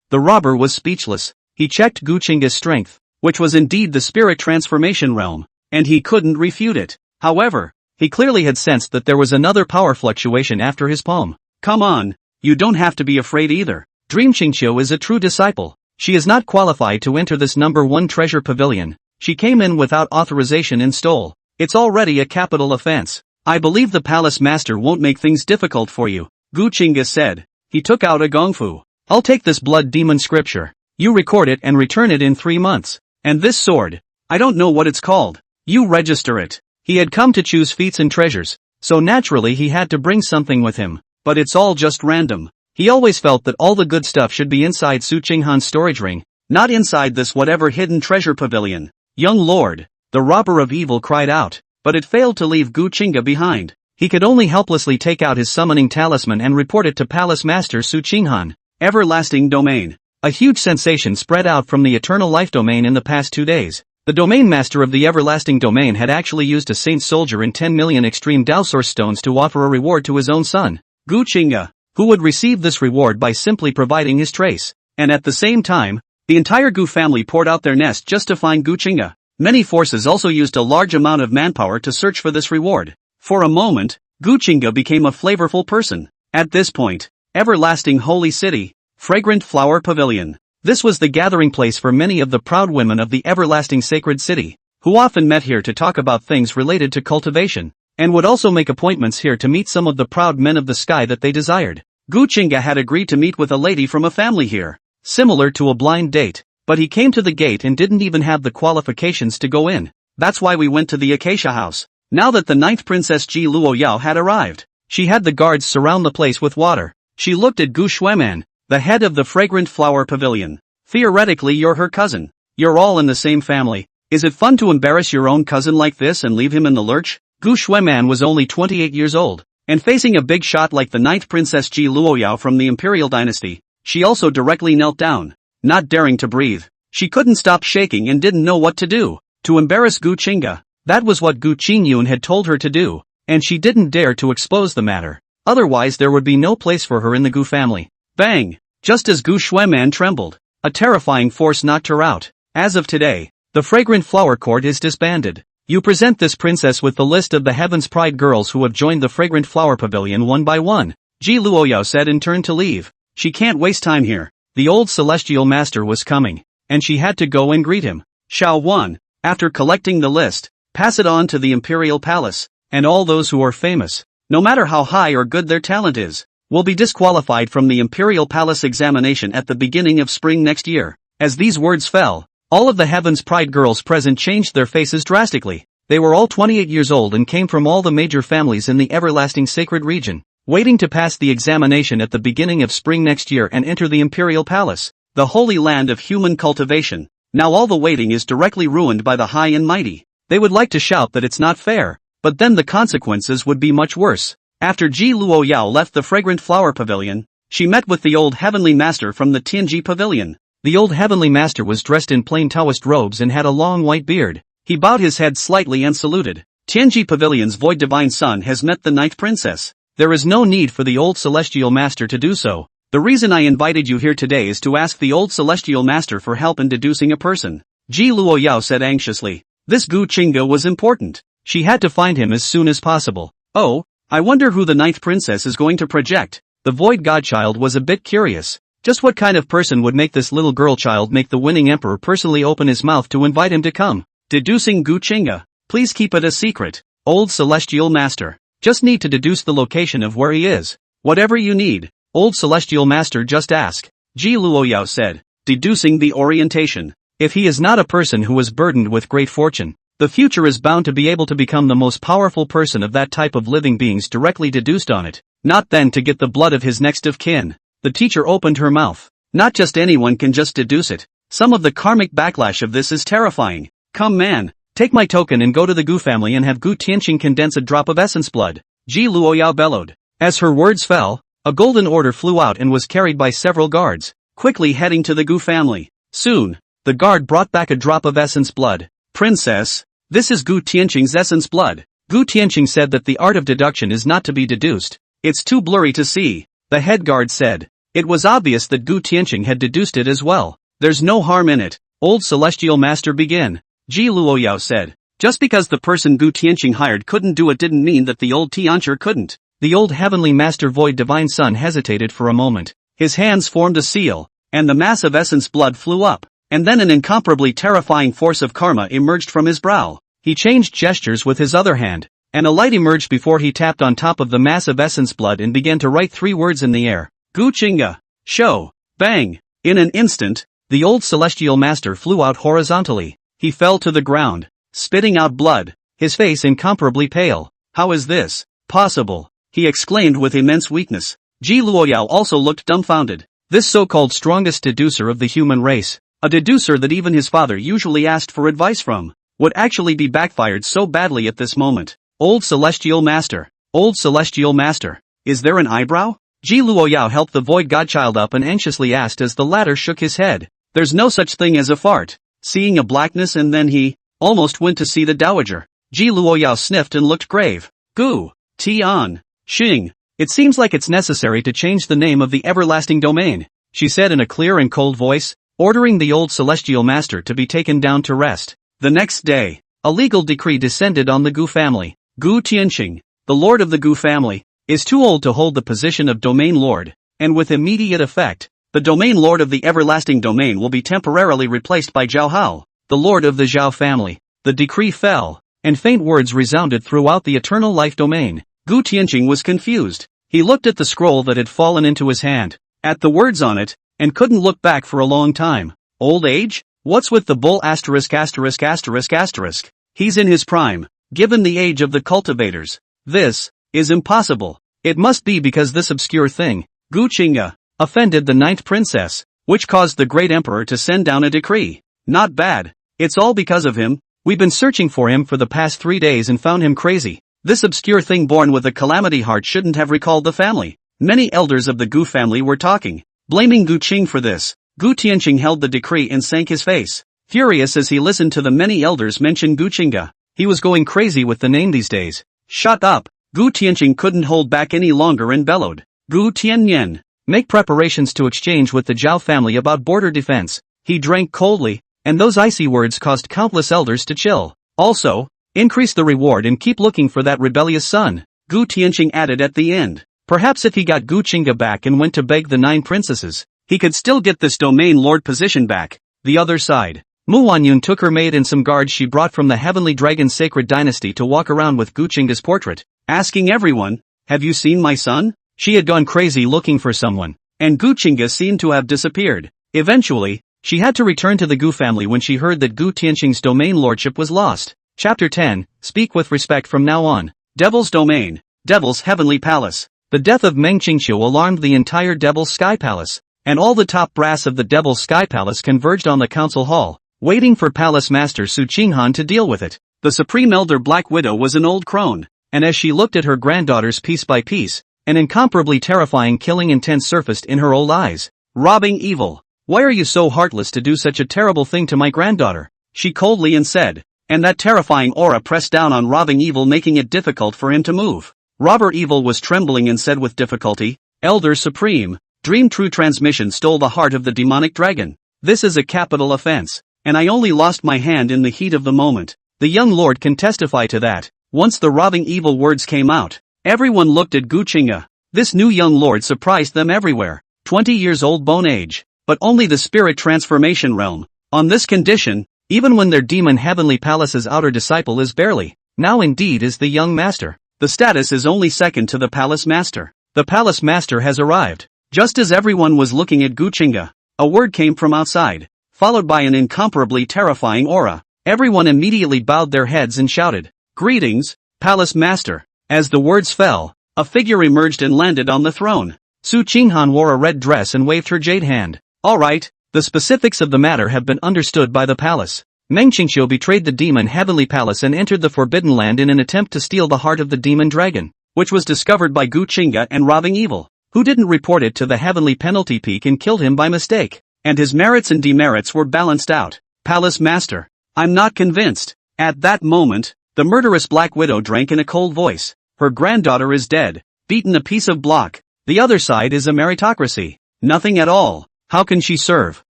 The robber was speechless. He checked Gu Qingge's strength, which was indeed the spirit transformation realm, and he couldn't refute it. However, he clearly had sensed that there was another power fluctuation after his palm. Come on, you don't have to be afraid either. Gu Qingxue is a true disciple. She is not qualified to enter this number 1 treasure pavilion. She came in without authorization and stole. It's already a capital offense. I believe the palace master won't make things difficult for you, Gu Qingge said. He took out a gongfu. I'll take this blood demon scripture. You record it and return it in 3 months. And this sword, I don't know what it's called. You register it. He had come to choose feats and treasures, so naturally he had to bring something with him. But it's all just random. He always felt that all the good stuff should be inside Su Qinghan's storage ring, not inside this whatever hidden treasure pavilion. Young lord, the robber of evil cried out, but it failed to leave Gu Qingge behind. He could only helplessly take out his summoning talisman and report it to Palace Master Su Qinghan. Everlasting Domain. A huge sensation spread out from the Eternal Life Domain in the past 2 days. The Domain Master of the Everlasting Domain had actually used a Saint Soldier and 10 million Extreme Dao Source Stones to offer a reward to his own son, Gu Qingge, who would receive this reward by simply providing his trace. And at the same time, the entire Gu family poured out their nest just to find Gu Qingge. Many forces also used a large amount of manpower to search for this reward. For a moment, Gu Qingge became a flavorful person. At this point, Everlasting Holy City, Fragrant Flower Pavilion. This was the gathering place for many of the proud women of the Everlasting Sacred City, who often met here to talk about things related to cultivation, and would also make appointments here to meet some of the proud men of the sky that they desired. Gu Qingge had agreed to meet with a lady from a family here, similar to a blind date, but he came to the gate and didn't even have the qualifications to go in. That's why we went to the Acacia House. Now that the 9th Princess Ji Luoyao had arrived, she had the guards surround the place with water. She looked at Gu Xueman, the head of the Fragrant Flower Pavilion. Theoretically you're her cousin. You're all in the same family. Is it fun to embarrass your own cousin like this and leave him in the lurch? Gu Qingge was only 28 years old, and facing a big shot like the 9th Princess Ji Luoyao from the imperial dynasty, she also directly knelt down, not daring to breathe. She couldn't stop shaking and didn't know what to do. To embarrass Gu Qingge, that was what Gu Qingge had told her to do, and she didn't dare to expose the matter. Otherwise there would be no place for her in the Gu family. Bang! Just as Gu Qingge trembled, a terrifying force knocked her out. As of today, the Fragrant Flower Court is disbanded. You present this princess with the list of the Heaven's Pride girls who have joined the Fragrant Flower Pavilion one by one. Ji Luoyao said and turned to leave. She can't waste time here. The old celestial master was coming, and she had to go and greet him. Xiao Wan, after collecting the list, pass it on to the imperial palace, and all those who are famous, no matter how high or good their talent is, will be disqualified from the imperial palace examination at the beginning of spring next year. As these words fell, all of the Heaven's Pride girls present changed their faces drastically. They were all 28 years old and came from all the major families in the everlasting sacred region, waiting to pass the examination at the beginning of spring next year and enter the imperial palace, the holy land of human cultivation. Now all the waiting is directly ruined by the high and mighty. They would like to shout that it's not fair, but then the consequences would be much worse. After Ji Luoyao left the Fragrant Flower Pavilion, she met with the old heavenly master from the Tianji Pavilion. The old heavenly master was dressed in plain Taoist robes and had a long white beard. He bowed his head slightly and saluted. Tianji Pavilion's void divine son has met the 9th princess. There is no need for the old celestial master to do so. The reason I invited you here today is to ask the old celestial master for help in deducing a person. Ji Luoyao said anxiously. This Gu Qingge was important. She had to find him as soon as possible. Oh, I wonder who the 9th princess is going to project. The void godchild was a bit curious. Just what kind of person would make this little girl child make the winning emperor personally open his mouth to invite him to come? Deducing Gu Qingge. Please keep it a secret. Old celestial master. Just need to deduce the location of where he is. Whatever you need, old celestial master, just ask. Ji Luoyao said, deducing the orientation. If he is not a person who is burdened with great fortune, the future is bound to be able to become the most powerful person of that type of living beings directly deduced on it. Not then to get the blood of his next of kin. The teacher opened her mouth. Not just anyone can just deduce it. Some of the karmic backlash of this is terrifying. Come man, take my token and go to the Gu family and have Gu Qingge condense a drop of essence blood. Ji Luoyao bellowed. As her words fell, a golden order flew out and was carried by several guards, quickly heading to the Gu family. Soon, the guard brought back a drop of essence blood. Princess, this is Gu Qingge's essence blood. Gu Qingge said that the art of deduction is not to be deduced. It's too blurry to see. The head guard said. It was obvious that Gu Qingge had deduced it as well. There's no harm in it. Old celestial master begin. Ji Luoyao said. Just because the person Gu Qingge hired couldn't do it didn't mean that the old teacher couldn't. The old heavenly master void divine son hesitated for a moment. His hands formed a seal, and the mass of essence blood flew up, and then an incomparably terrifying force of karma emerged from his brow. He changed gestures with his other hand, and a light emerged before he tapped on top of the mass of essence blood and began to write 3 words in the air. Gu Qingge. Show. Bang. In an instant, the old celestial master flew out horizontally. He fell to the ground, spitting out blood, his face incomparably pale. How is this possible? He exclaimed with immense weakness. Ji Luoyao also looked dumbfounded. This so-called strongest deducer of the human race, a deducer that even his father usually asked for advice from, would actually be backfired so badly at this moment. Old celestial master. Old celestial master. Is there an eyebrow? Ji Luoyao helped the void godchild up and anxiously asked as the latter shook his head. There's no such thing as a fart. Seeing a blackness and then he almost went to see the dowager. Ji Luoyao sniffed and looked grave. Gu Qingge. It seems like it's necessary to change the name of the everlasting domain, she said in a clear and cold voice, ordering the old celestial master to be taken down to rest. The next day, a legal decree descended on the Gu family. Gu Qingge, the lord of the Gu family, is too old to hold the position of domain lord, and with immediate effect, the domain lord of the everlasting domain will be temporarily replaced by Zhao Hao, the lord of the Zhao family. The decree fell, and faint words resounded throughout the eternal life domain. Gu Qingge was confused. He looked at the scroll that had fallen into his hand, at the words on it, and couldn't look back for a long time. Old age? What's with the bull asterisk asterisk asterisk asterisk? He's in his prime, given the age of the cultivators. This is impossible. It must be because this obscure thing, Gu Qingge, offended the 9th princess, which caused the great emperor to send down a decree. Not bad. It's all because of him. We've been searching for him for the past 3 days and found him crazy. This obscure thing born with a calamity heart shouldn't have recalled the family. Many elders of the Gu family were talking, blaming Gu Qingge for this. Gu Tianqing held the decree and sank his face, furious as he listened to the many elders mention Gu Qingge. He was going crazy with the name these days. Shut up! Gu Tianqing couldn't hold back any longer and bellowed. Gu Tianyan, make preparations to exchange with the Zhao family about border defense. He drank coldly, and those icy words caused countless elders to chill. Also, increase the reward and keep looking for that rebellious son, Gu Tianqing added at the end. Perhaps if he got Gu Qingge back and went to beg the 9 princesses, he could still get this domain lord position back. The other side. Mu Wanyun took her maid and some guards she brought from the Heavenly Dragon Sacred Dynasty to walk around with Gu Qingge's portrait, asking everyone, have you seen my son? She had gone crazy looking for someone, and Gu Qingge seemed to have disappeared. Eventually, she had to return to the Gu family when she heard that Gu Tianqing's domain lordship was lost. Chapter 10, Speak with respect from now on. Devil's Domain, Devil's Heavenly Palace. The death of Meng Qingqiu alarmed the entire Devil's Sky Palace, and all the top brass of the Devil's Sky Palace converged on the council hall, waiting for Palace Master Su Qinghan to deal with it. The Supreme Elder Black Widow was an old crone, and as she looked at her granddaughters piece by piece, an incomparably terrifying killing intent surfaced in her old eyes. Robbing evil. Why are you so heartless to do such a terrible thing to my granddaughter? She coldly and said, and that terrifying aura pressed down on Robbing Evil, making it difficult for him to move. Robber Evil was trembling and said with difficulty, Elder Supreme, Dream True Transmission stole the heart of the demonic dragon. This is a capital offense, and I only lost my hand in the heat of the moment. The young lord can testify to that. Once the Robbing Evil words came out, everyone looked at Gu Qingge. This new young lord surprised them everywhere. 20 years old bone age, but only the spirit transformation realm. On this condition, even when their demon heavenly palace's outer disciple is barely, now indeed is the young master. The status is only second to the palace master. The palace master has arrived. Just as everyone was looking at Gu Qingge, a word came from outside, followed by an incomparably terrifying aura. Everyone immediately bowed their heads and shouted, Greetings, Palace Master. As the words fell, a figure emerged and landed on the throne. Su Qinghan wore a red dress and waved her jade hand. Alright, the specifics of the matter have been understood by the palace. Meng Qingqiu betrayed the demon heavenly palace and entered the Forbidden Land in an attempt to steal the heart of the demon dragon, which was discovered by Gu Qingge and Robbing Evil, who didn't report it to the heavenly penalty peak and killed him by mistake, and his merits and demerits were balanced out. Palace Master, I'm not convinced. At that moment, the murderous Black Widow drank in a cold voice. Her granddaughter is dead, beaten a piece of block. The other side is a meritocracy. Nothing at all. How can she serve?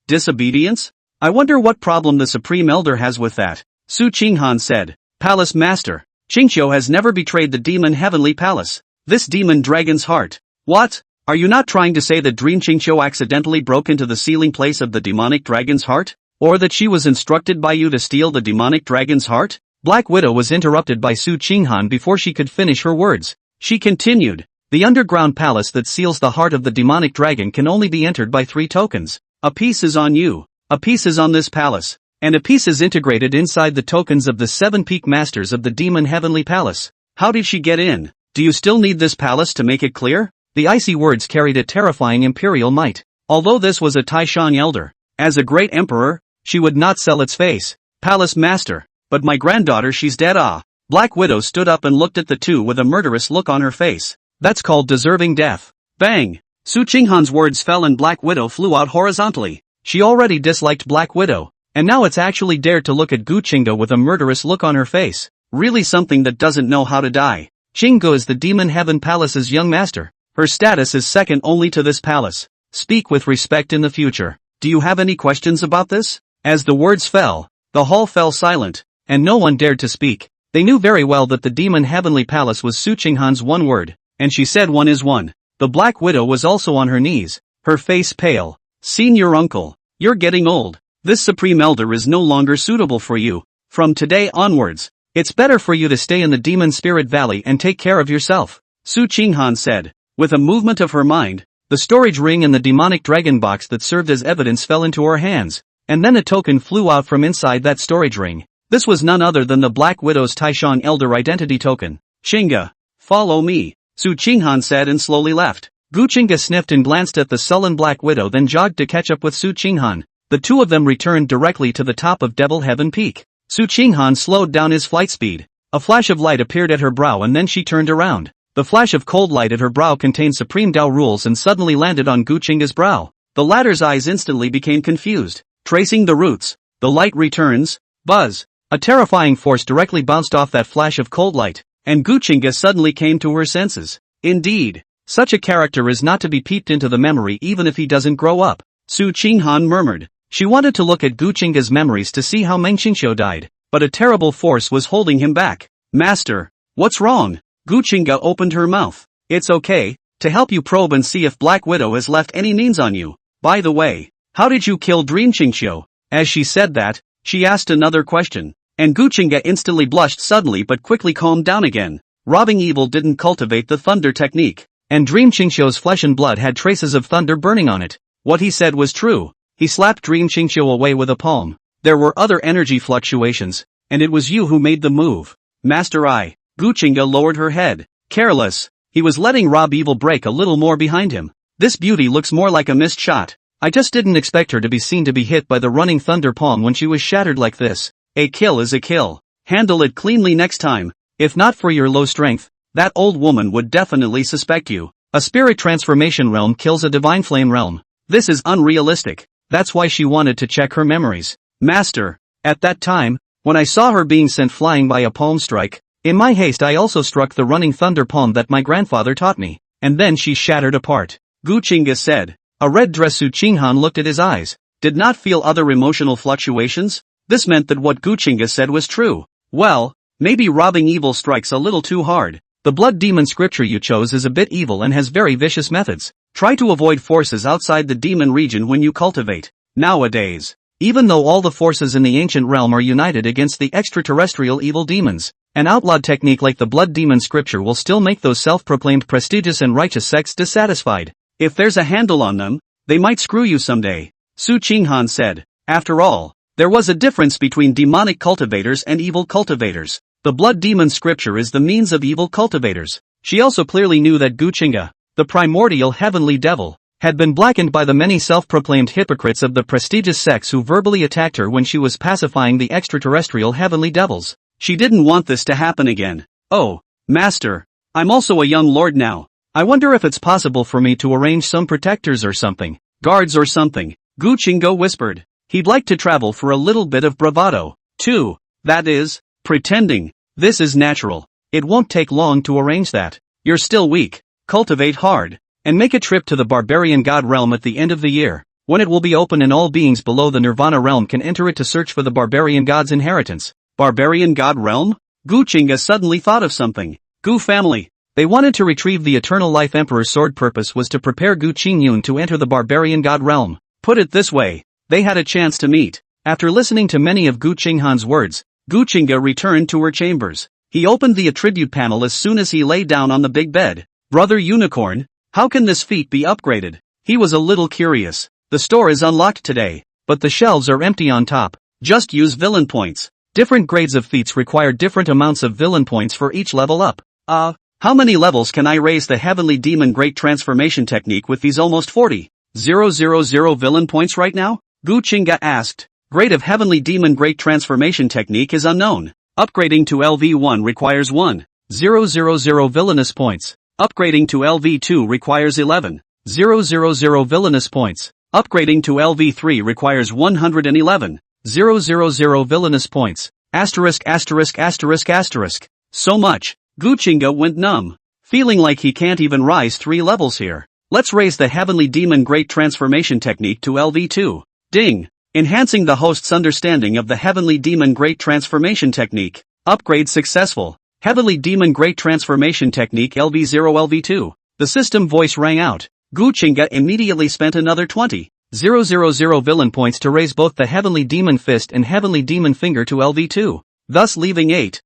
Disobedience? I wonder what problem the Supreme Elder has with that. Su Qinghan said, Palace Master, Qingqiu has never betrayed the demon heavenly palace. This demon dragon's heart. What? Are you not trying to say that Dream Qingqiu accidentally broke into the sealing place of the demonic dragon's heart? Or that she was instructed by you to steal the demonic dragon's heart? Black Widow was interrupted by Su Qinghan before she could finish her words. She continued, the underground palace that seals the heart of the demonic dragon can only be entered by 3 tokens. A piece is on you, a piece is on this palace, and a piece is integrated inside the tokens of the 7 peak masters of the demon heavenly palace. How did she get in? Do you still need this palace to make it clear? The icy words carried a terrifying imperial might. Although this was a Taishan elder, as a great emperor, she would not sell its face. Palace Master, but my granddaughter, she's dead. Black Widow stood up and looked at the two with a murderous look on her face. That's called deserving death. Bang! Su Qinghan's words fell and Black Widow flew out horizontally. She already disliked Black Widow, and now it's actually dared to look at Gu Qingge with a murderous look on her face. Really something that doesn't know how to die. Qingge is the Demon Heaven Palace's young master. Her status is second only to this palace. Speak with respect in the future. Do you have any questions about this? As the words fell, the hall fell silent, and no one dared to speak. They knew very well that the Demon Heavenly Palace was Su Qinghan's one word, and she said one is one. The Black Widow was also on her knees, her face pale. Senior uncle, you're getting old. This Supreme Elder is no longer suitable for you. From today onwards, it's better for you to stay in the Demon Spirit Valley and take care of yourself. Su Qinghan said. With a movement of her mind, the storage ring and the demonic dragon box that served as evidence fell into her hands, and then a token flew out from inside that storage ring. This was none other than the Black Widow's Taishan Elder identity token. Qingge, follow me, Su Qinghan said and slowly left. Gu Qingge sniffed and glanced at the sullen Black Widow, then jogged to catch up with Su Qinghan. The two of them returned directly to the top of Devil Heaven Peak. Su Qinghan slowed down his flight speed. A flash of light appeared at her brow and then she turned around. The flash of cold light at her brow contained supreme Tao rules and suddenly landed on Gu Qingge's brow. The latter's eyes instantly became confused. Tracing the roots. The light returns. Buzz. A terrifying force directly bounced off that flash of cold light, and Gu Qingge suddenly came to her senses. Indeed, such a character is not to be peeped into the memory even if he doesn't grow up. Su Qinghan murmured. She wanted to look at Gu Qingge's memories to see how Meng Qingxiu died, but a terrible force was holding him back. Master, what's wrong? Gu Qingge opened her mouth. It's okay, to help you probe and see if Black Widow has left any means on you. By the way, how did you kill Dream Qingxiu? As she said that, she asked another question, and Gu Qingge instantly blushed suddenly but quickly calmed down again. Robbing Evil didn't cultivate the thunder technique, and Dream Qingxiu's flesh and blood had traces of thunder burning on it. What he said was true. He slapped Dream Qingxiu away with a palm. There were other energy fluctuations, and it was you who made the move. Master Gu Qingge lowered her head. Careless, he was letting Rob Evil break a little more behind him. This beauty looks more like a missed shot. I just didn't expect her to be seen to be hit by the running thunder palm when she was shattered like this. A kill is a kill. Handle it cleanly next time. If not for your low strength, that old woman would definitely suspect you. A spirit transformation realm kills a divine flame realm. This is unrealistic. That's why she wanted to check her memories. Master, at that time, when I saw her being sent flying by a palm strike, in my haste I also struck the running thunder palm that my grandfather taught me, and then she shattered apart. Gu Qingge said. A red dress. Su Qinghan looked at his eyes. Did not feel other emotional fluctuations? This meant that what Gu Qingge said was true. Well, maybe robbing evil strikes a little too hard. The blood demon scripture you chose is a bit evil and has very vicious methods. Try to avoid forces outside the demon region when you cultivate. Nowadays, even though all the forces in the ancient realm are united against the extraterrestrial evil demons, an outlawed technique like the blood demon scripture will still make those self-proclaimed prestigious and righteous sects dissatisfied. If there's a handle on them, they might screw you someday. Su Qinghan said. After all, there was a difference between demonic cultivators and evil cultivators. The blood demon scripture is the means of evil cultivators. She also clearly knew that Gu Qingge, the primordial heavenly devil, had been blackened by the many self-proclaimed hypocrites of the prestigious sects who verbally attacked her when she was pacifying the extraterrestrial heavenly devils. She didn't want this to happen again. Oh, Master, I'm also a young lord now. I wonder if it's possible for me to arrange some protectors or something, guards or something. Gu Qingge whispered. He'd like to travel for a little bit of bravado, too. That is, pretending. This is natural. It won't take long to arrange that. You're still weak. Cultivate hard, and make a trip to the barbarian god realm at the end of the year, when it will be open and all beings below the nirvana realm can enter it to search for the barbarian god's inheritance. Barbarian god realm? Gu Qingge suddenly thought of something. Gu family. They wanted to retrieve the Eternal Life Emperor's sword. Purpose was to prepare Gu Qingyun to enter the barbarian god realm. Put it this way, they had a chance to meet. After listening to many of Gu Qinghan's words, Gu Qingge returned to her chambers. He opened the attribute panel as soon as he lay down on the big bed. Brother Unicorn, how can this feat be upgraded? He was a little curious. The store is unlocked today, but the shelves are empty on top. Just use villain points. Different grades of feats require different amounts of villain points for each level up. How many levels can I raise the Heavenly Demon Great Transformation Technique with these almost 40,000 villain points right now? Gu Qingge asked. Grade of Heavenly Demon Great Transformation Technique is unknown. Upgrading to LV1 requires 1,000 villainous points. Upgrading to LV2 requires 11,000 villainous points. Upgrading to LV3 requires 111,000 villainous points. Asterisk. So much. Gu Qingge went numb, feeling like he can't even rise 3 levels here. Let's raise the Heavenly Demon Great Transformation Technique to LV2. Ding! Enhancing the host's understanding of the Heavenly Demon Great Transformation Technique. Upgrade successful. Heavenly Demon Great Transformation Technique LV0 LV2. The system voice rang out. Gu Qingge immediately spent another 20,000 villain points to raise both the Heavenly Demon Fist and Heavenly Demon Finger to LV2, thus leaving 8,000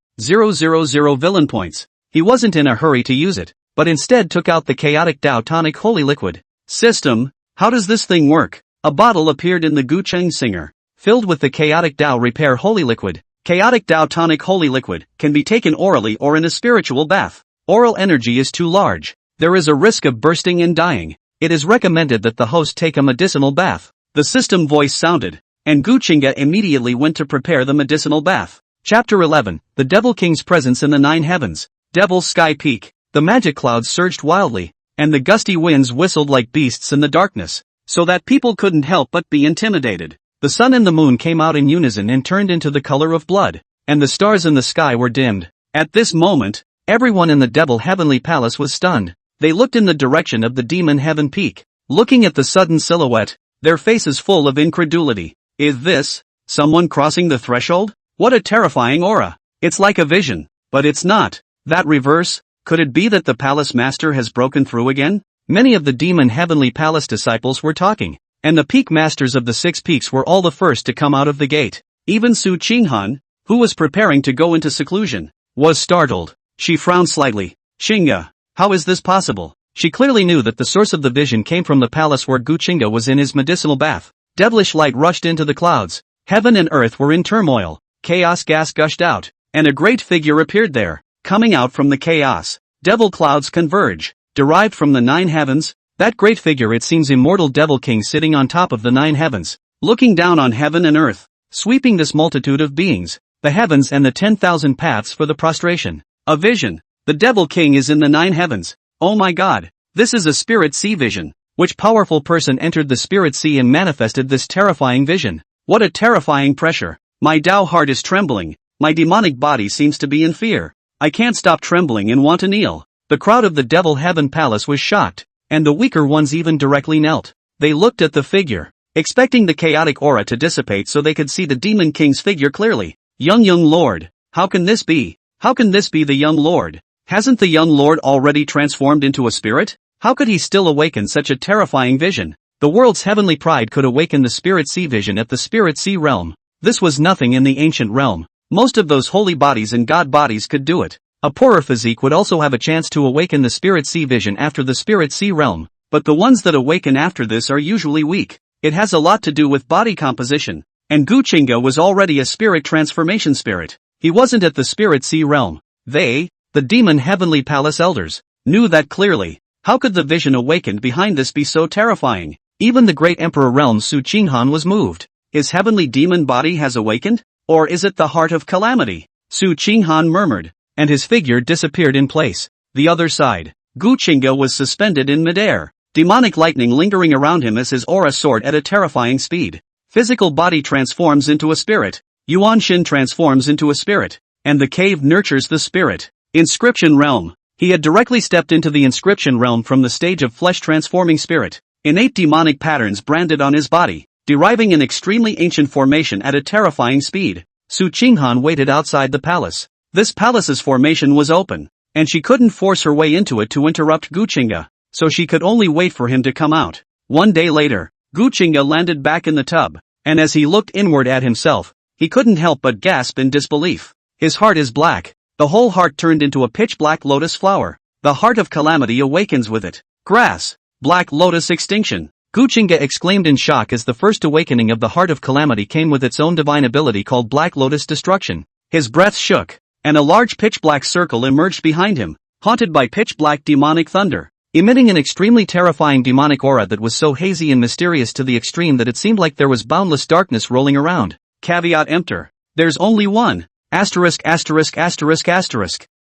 villain points. He wasn't in a hurry to use it, but instead took out the Chaotic Tao Tonic Holy Liquid. System, how does this thing work? A bottle appeared in the Gu Qingge Singer, filled with the Chaotic Tao Repair Holy Liquid. Chaotic Tao Tonic Holy Liquid can be taken orally or in a spiritual bath. Oral energy is too large. There is a risk of bursting and dying. It is recommended that the host take a medicinal bath. The system voice sounded, and Gu Qingge immediately went to prepare the medicinal bath. Chapter 11, The Devil King's Presence in the Nine Heavens. Devil's Sky Peak. The magic clouds surged wildly, and the gusty winds whistled like beasts in the darkness, so that people couldn't help but be intimidated. The sun and the moon came out in unison and turned into the color of blood, and the stars in the sky were dimmed. At this moment, everyone in the Devil Heavenly Palace was stunned. They looked in the direction of the Demon Heaven Peak, looking at the sudden silhouette, their faces full of incredulity. Is this someone crossing the threshold? What a terrifying aura. It's like a vision, but it's not. That reverse, could it be that the palace master has broken through again? Many of the Demon Heavenly Palace disciples were talking, and the peak masters of the 6 peaks were all the first to come out of the gate. Even Su Qinghan, who was preparing to go into seclusion, was startled. She frowned slightly. Qingge, how is this possible? She clearly knew that the source of the vision came from the palace where Gu Qingge was in his medicinal bath. Devilish light rushed into the clouds. Heaven and earth were in turmoil. Chaos gas gushed out, and a great figure appeared there, coming out from the chaos. Devil clouds converge, derived from the 9 heavens. That great figure, it seems immortal Devil King sitting on top of the 9 heavens, looking down on heaven and earth, sweeping this multitude of beings, the heavens and the 10,000 paths for the prostration. A vision. The Devil King is in the 9 heavens. Oh my God, this is a spirit sea vision. Which powerful person entered the spirit sea and manifested this terrifying vision? What a terrifying pressure. My Tao heart is trembling, my demonic body seems to be in fear. I can't stop trembling and want to kneel. The crowd of the Devil Heaven Palace was shocked, and the weaker ones even directly knelt. They looked at the figure, expecting the chaotic aura to dissipate so they could see the Demon King's figure clearly. Young Lord, how can this be? How can this be the young Lord? Hasn't the young Lord already transformed into a spirit? How could he still awaken such a terrifying vision? The world's heavenly pride could awaken the spirit sea vision at the spirit sea realm. This was nothing in the ancient realm. Most of those holy bodies and god bodies could do it. A poorer physique would also have a chance to awaken the spirit sea vision after the spirit sea realm, but the ones that awaken after this are usually weak. It has a lot to do with body composition, and Gu Qingge was already a spirit transformation spirit. He wasn't at the spirit sea realm. They, the Demon Heavenly Palace elders, knew that clearly. How could the vision awakened behind this be so terrifying? Even the great emperor realm Su Qinghan was moved. His heavenly demon body has awakened? Or is it the heart of calamity? Su Qinghan murmured, and his figure disappeared in place. The other side, Gu Qingge was suspended in midair, demonic lightning lingering around him as his aura soared at a terrifying speed. Physical body transforms into a spirit, Yuan Shin transforms into a spirit, and the cave nurtures the spirit. Inscription realm. He had directly stepped into the inscription realm from the stage of flesh-transforming spirit. Innate demonic patterns branded on his body, deriving an extremely ancient formation at a terrifying speed. Su Qinghan waited outside the palace. This palace's formation was open, and she couldn't force her way into it to interrupt Gu Qingge, so she could only wait for him to come out. One day later, Gu Qingge landed back in the tub, and as he looked inward at himself, he couldn't help but gasp in disbelief. His heart is black. The whole heart turned into a pitch-black lotus flower. The heart of calamity awakens with it. Grass. Black lotus extinction. Gu Qingge exclaimed in shock as the first awakening of the heart of calamity came with its own divine ability called black lotus destruction. His breath shook, and a large pitch-black circle emerged behind him, haunted by pitch-black demonic thunder, emitting an extremely terrifying demonic aura that was so hazy and mysterious to the extreme that it seemed like there was boundless darkness rolling around. Caveat emptor. There's only one. Asterisk.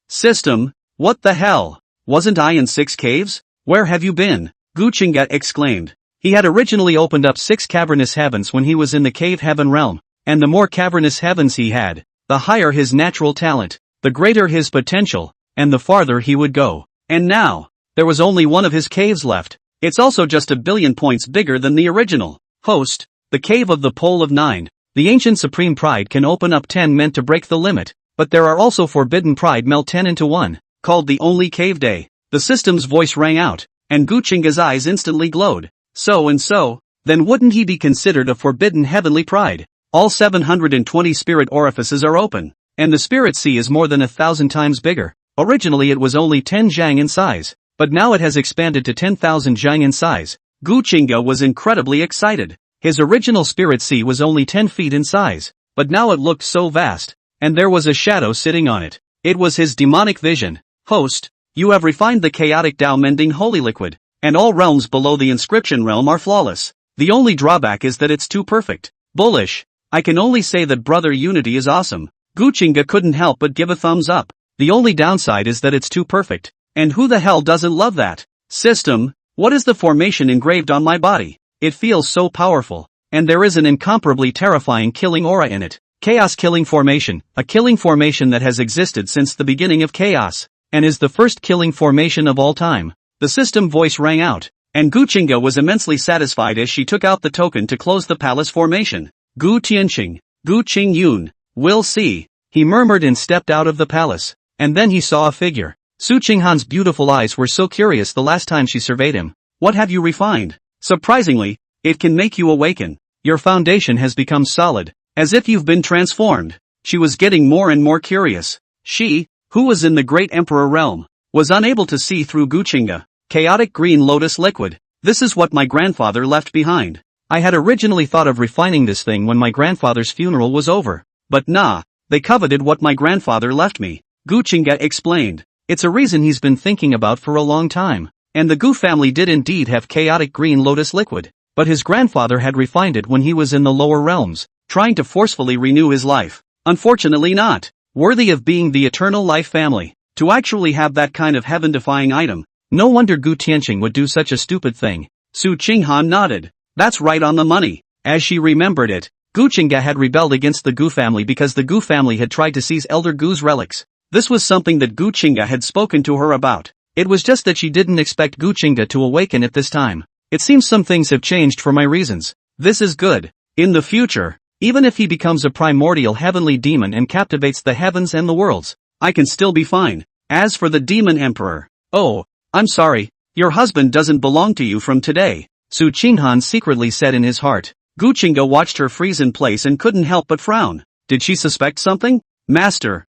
System, what the hell? Wasn't I in 6 caves? Where have you been? Gu Qingge exclaimed. He had originally opened up 6 cavernous heavens when he was in the cave heaven realm, and the more cavernous heavens he had, the higher his natural talent, the greater his potential, and the farther he would go. And now, there was only one of his caves left. It's also just 1 billion points bigger than the original. Host, the cave of the pole of 9. The ancient supreme pride can open up 10 meant to break the limit, but there are also forbidden pride melt 10 into 1, called the only cave day. The system's voice rang out, and Gu Qingge's eyes instantly glowed. So, then wouldn't he be considered a forbidden heavenly pride? All 720 spirit orifices are open, and the spirit sea is more than 1,000 times bigger. Originally it was only 10 zhang in size, but now it has expanded to 10,000 zhang in size. Gu Qingge was incredibly excited. His original spirit sea was only 10 feet in size, but now it looked so vast, and there was a shadow sitting on it. It was his demonic vision. Host, you have refined the chaotic Tao mending holy liquid, and all realms below the inscription realm are flawless. The only drawback is that it's too perfect. Bullish. I can only say that brother unity is awesome. Gu Qingge couldn't help but give a thumbs up. The only downside is that it's too perfect. And who the hell doesn't love that? System, what is the formation engraved on my body? It feels so powerful. And there is an incomparably terrifying killing aura in it. Chaos Killing Formation, a killing formation that has existed since the beginning of chaos, and is the first killing formation of all time. The system voice rang out, and Gu Qingge was immensely satisfied as she took out the token to close the palace formation. Gu Tianqing, Gu Qingyun, we'll see, he murmured and stepped out of the palace, and then he saw a figure. Su Qinghan's beautiful eyes were so curious the last time she surveyed him. What have you refined? Surprisingly, it can make you awaken. Your foundation has become solid, as if you've been transformed. She was getting more and more curious. She, who was in the great emperor realm, was unable to see through Gu Qingge. Chaotic green lotus liquid. This is what my grandfather left behind. I had originally thought of refining this thing when my grandfather's funeral was over. But nah, they coveted what my grandfather left me. Gu Qingge explained. It's a reason he's been thinking about for a long time. And the Gu family did indeed have chaotic green lotus liquid. But his grandfather had refined it when he was in the lower realms, trying to forcefully renew his life. Unfortunately not worthy of being the eternal life family. To actually have that kind of heaven-defying item. No wonder Gu Tianqing would do such a stupid thing. Su Qinghan nodded. That's right on the money. As she remembered it, Gu Qingge had rebelled against the Gu family because the Gu family had tried to seize Elder Gu's relics. This was something that Gu Qingge had spoken to her about. It was just that she didn't expect Gu Qingge to awaken at this time. It seems some things have changed for my reasons. This is good. In the future, even if he becomes a primordial heavenly demon and captivates the heavens and the worlds, I can still be fine. As for the demon emperor, oh, I'm sorry, your husband doesn't belong to you from today, Su Qinghan secretly said in his heart. Gu Qingge watched her freeze in place and couldn't help but frown. Did she suspect something? Master,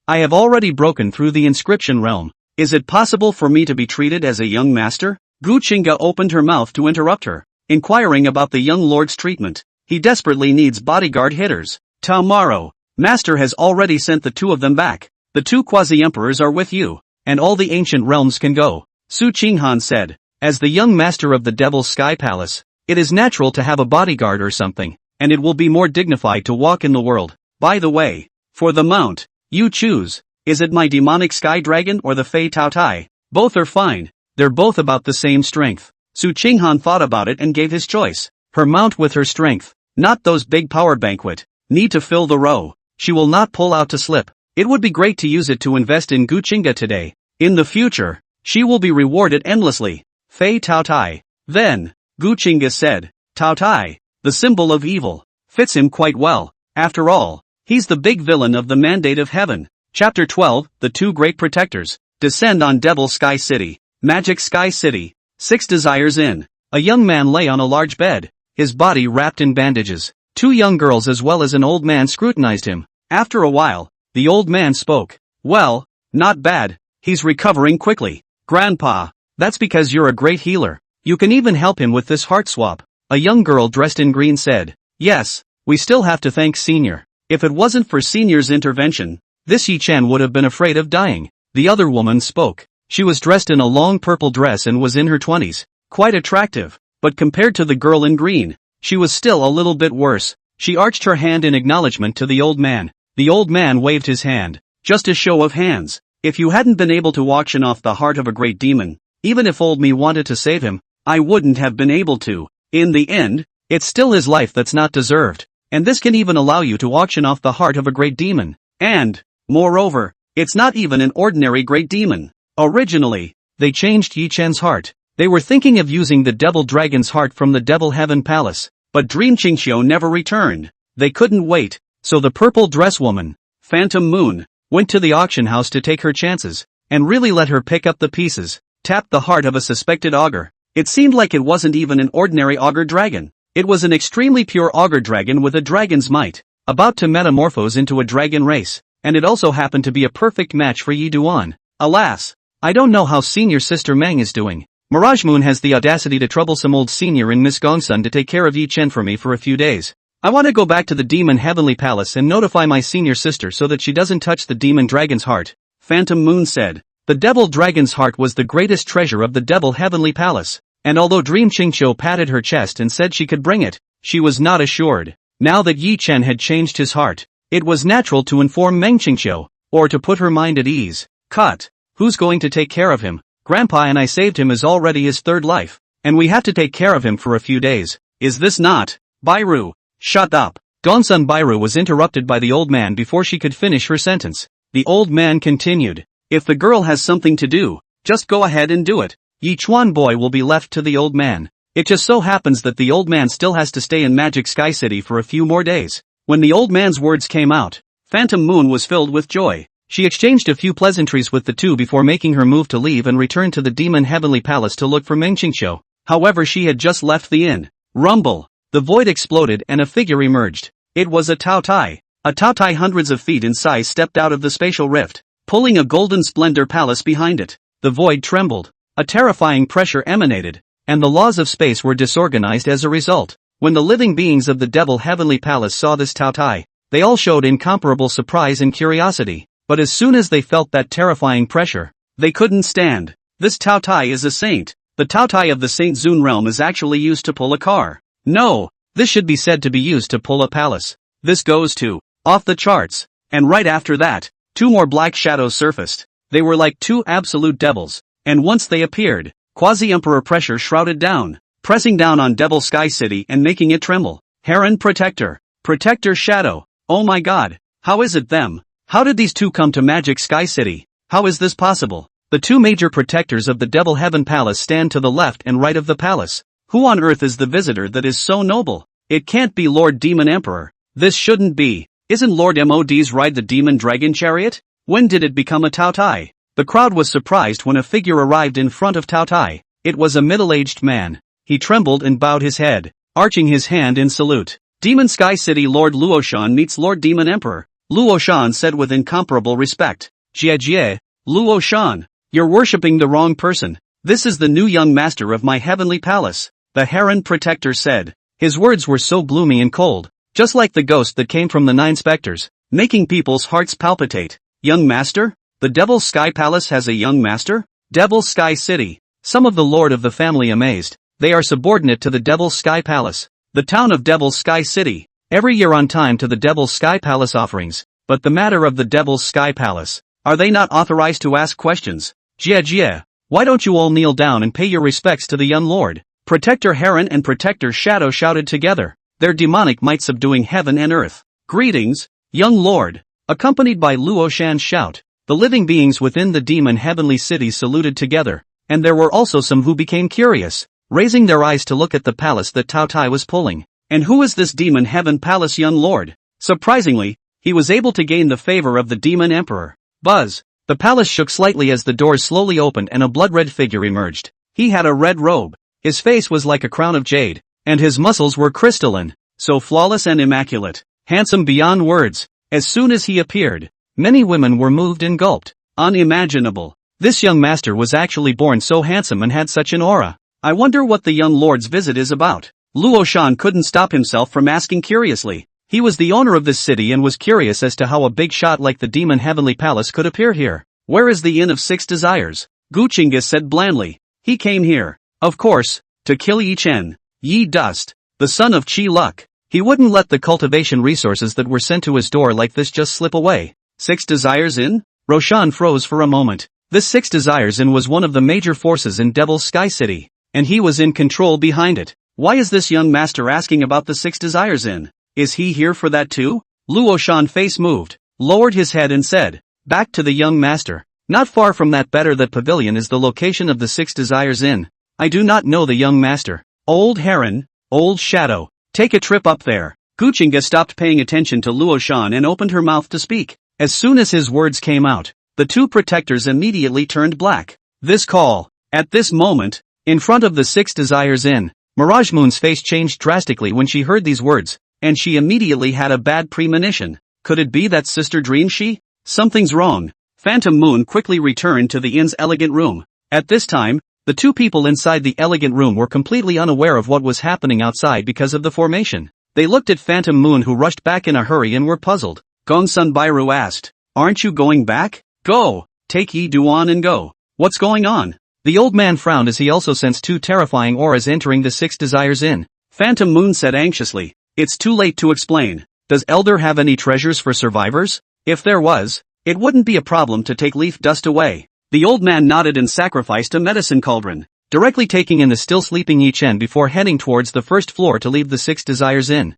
I have already broken through the inscription realm. Is it possible for me to be treated as a young master? Gu Qingge opened her mouth to interrupt her, inquiring about the young lord's treatment. He desperately needs bodyguard hitters. Tomorrow, Master has already sent the two of them back. The two quasi-emperors are with you, and all the ancient realms can go, Su Qinghan said. As the young master of the Devil's Sky Palace, it is natural to have a bodyguard or something, and it will be more dignified to walk in the world. By the way, for the mount, you choose. Is it my demonic sky dragon or the Fei Tao Tai? Both are fine. They're both about the same strength. Su Qinghan thought about it and gave his choice. Her mount with her strength, not those big power banquet, need to fill the row. She will not pull out to slip. It would be great to use it to invest in Gu Qingge today. In the future, she will be rewarded endlessly. Fei Tao Tai. Then, Gu Qingge said, Tao Tai, the symbol of evil, fits him quite well. After all, he's the big villain of the Mandate of Heaven. Chapter 12, The Two Great Protectors. Descend on Devil Sky City. Magic Sky City. 6 Desires Inn. A young man lay on a large bed, his body wrapped in bandages. 2 young girls as well as an old man scrutinized him. After a while, the old man spoke. Well, not bad. He's recovering quickly. Grandpa, that's because you're a great healer. You can even help him with this heart swap. A young girl dressed in green said. Yes, we still have to thank Senior. If it wasn't for Senior's intervention, this Yi-chan would have been afraid of dying. The other woman spoke. She was dressed in a long purple dress and was in her 20s. Quite attractive, but compared to the girl in green, she was still a little bit worse. She arched her hand in acknowledgement to the old man. The old man waved his hand. Just a show of hands. If you hadn't been able to auction off the heart of a great demon, even if old me wanted to save him, I wouldn't have been able to. In the end, it's still his life that's not deserved. And this can even allow you to auction off the heart of a great demon. And, moreover, it's not even an ordinary great demon. Originally, they changed Yi-chan's heart. They were thinking of using the Devil Dragon's heart from the Devil Heaven Palace, but Dream Qingxiu never returned. They couldn't wait, so the purple dress woman, Phantom Moon, went to the auction house to take her chances, and really let her pick up the pieces, tapped the heart of a suspected augur. It seemed like it wasn't even an ordinary augur dragon. It was an extremely pure augur dragon with a dragon's might, about to metamorphose into a dragon race, and it also happened to be a perfect match for Yi Duan. Alas, I don't know how Senior Sister Meng is doing. Mirage Moon has the audacity to troublesome old Senior in Miss Gongsun to take care of Yi Chen for me for a few days. I want to go back to the Demon Heavenly Palace and notify my senior sister so that she doesn't touch the Demon Dragon's heart. Phantom Moon said. The Devil Dragon's heart was the greatest treasure of the Devil Heavenly Palace. And although Dream Qingge patted her chest and said she could bring it, she was not assured. Now that Yi Chen had changed his heart, it was natural to inform Meng Qingge, or to put her mind at ease. Cut. Who's going to take care of him? Grandpa and I saved him as already his third life, and we have to take care of him for a few days. Is this not? Bairu. Shut up. Gonsun Bairu was interrupted by the old man before she could finish her sentence. The old man continued. If the girl has something to do, just go ahead and do it. Yi Chuan boy will be left to the old man. It just so happens that the old man still has to stay in Magic Sky City for a few more days. When the old man's words came out, Phantom Moon was filled with joy. She exchanged a few pleasantries with the two before making her move to leave and return to the Demon Heavenly Palace to look for Meng Qingge. However, she had just left the inn. Rumble. The void exploded and a figure emerged. It was a Tao Tai. A Tao Tai hundreds of feet in size stepped out of the spatial rift, pulling a golden splendor palace behind it. The void trembled. A terrifying pressure emanated, and the laws of space were disorganized as a result. When the living beings of the Devil Heavenly Palace saw this Tao Tai, they all showed incomparable surprise and curiosity. But as soon as they felt that terrifying pressure, they couldn't stand. This Tao Tai is a saint. The Tao Tai of the Saint Zun realm is actually used to pull a car. No, this should be said to be used to pull a palace. This goes to off the charts. And right after that, two more black shadows surfaced. They were like two absolute devils. And once they appeared, quasi-emperor pressure shrouded down, pressing down on Devil Sky City and making it tremble. Heron Protector. Protector Shadow. Oh my god. How is it them? How did these two come to Magic Sky City? How is this possible? The two major protectors of the Devil Heaven Palace stand to the left and right of the palace. Who on earth is the visitor that is so noble? It can't be Lord Demon Emperor. This shouldn't be. Isn't Lord Mod's ride the Demon Dragon Chariot? When did it become a Tao Tai? The crowd was surprised when a figure arrived in front of Tao Tai. It was a middle-aged man. He trembled and bowed his head, arching his hand in salute. Demon Sky City Lord Luoshan meets Lord Demon Emperor. Luoshan said with incomparable respect. Jie, Luoshan, you're worshipping the wrong person. This is the new young master of my heavenly palace, the Heron Protector said. His words were so gloomy and cold, just like the ghost that came from the 9 specters, making people's hearts palpitate. Young master? The Devil's Sky Palace has a young master? Devil's Sky City. Some of the lord of the family amazed. They are subordinate to the Devil's Sky Palace. The town of Devil's Sky City. Every year on time to the Devil's Sky Palace offerings. But the matter of the Devil's Sky Palace. Are they not authorized to ask questions? Jie, why don't you all kneel down and pay your respects to the young lord? Protector Heron and Protector Shadow shouted together, their demonic might subduing heaven and earth. Greetings, young lord. Accompanied by Luoshan's shout, the living beings within the demon heavenly city saluted together, and there were also some who became curious, raising their eyes to look at the palace that Tao Tai was pulling. And who is this demon heaven palace young lord? Surprisingly, he was able to gain the favor of the demon emperor. Buzz. The palace shook slightly as the doors slowly opened and a blood-red figure emerged. He had a red robe. His face was like a crown of jade, and his muscles were crystalline, so flawless and immaculate, handsome beyond words. As soon as he appeared, many women were moved and gulped. Unimaginable. This young master was actually born so handsome and had such an aura. I wonder what the young lord's visit is about. Luoshan couldn't stop himself from asking curiously. He was the owner of this city and was curious as to how a big shot like the Demon Heavenly Palace could appear here. Where is the Inn of 6 Desires? Gu Qingge said blandly. He came here, of course, to kill Yi Chen, Yi Dust, the son of Qi Luck. He wouldn't let the cultivation resources that were sent to his door like this just slip away. 6 Desires Inn? Roshan froze for a moment. This 6 Desires Inn was one of the major forces in Devil's Sky City, and he was in control behind it. Why is this young master asking about the 6 Desires Inn? Is he here for that too? Luoshan face moved, lowered his head and said, back to the young master. Not far from that pavilion is the location of the 6 Desires Inn. I do not know the young master. Old Heron, Old Shadow, take a trip up there. Gu Qingge stopped paying attention to Luoshan and opened her mouth to speak. As soon as his words came out, the two protectors immediately turned black. This call. At this moment, in front of the 6 Desires Inn, Mirage Moon's face changed drastically when she heard these words, and she immediately had a bad premonition. Could it be that sister dream she? Something's wrong. Phantom Moon quickly returned to the inn's elegant room. At this time, the two people inside the elegant room were completely unaware of what was happening outside because of the formation. They looked at Phantom Moon who rushed back in a hurry and were puzzled. Gongsun Bairu asked, aren't you going back? Go! Take Yi Duan and go. What's going on? The old man frowned as he also sensed two terrifying auras entering the Six Desires Inn. Phantom Moon said anxiously, "It's too late to explain. Does Elder have any treasures for survivors? If there was, it wouldn't be a problem to take leaf dust away." The old man nodded and sacrificed a medicine cauldron, directly taking in the still sleeping Yi Chen before heading towards the first floor to leave the Six Desires Inn.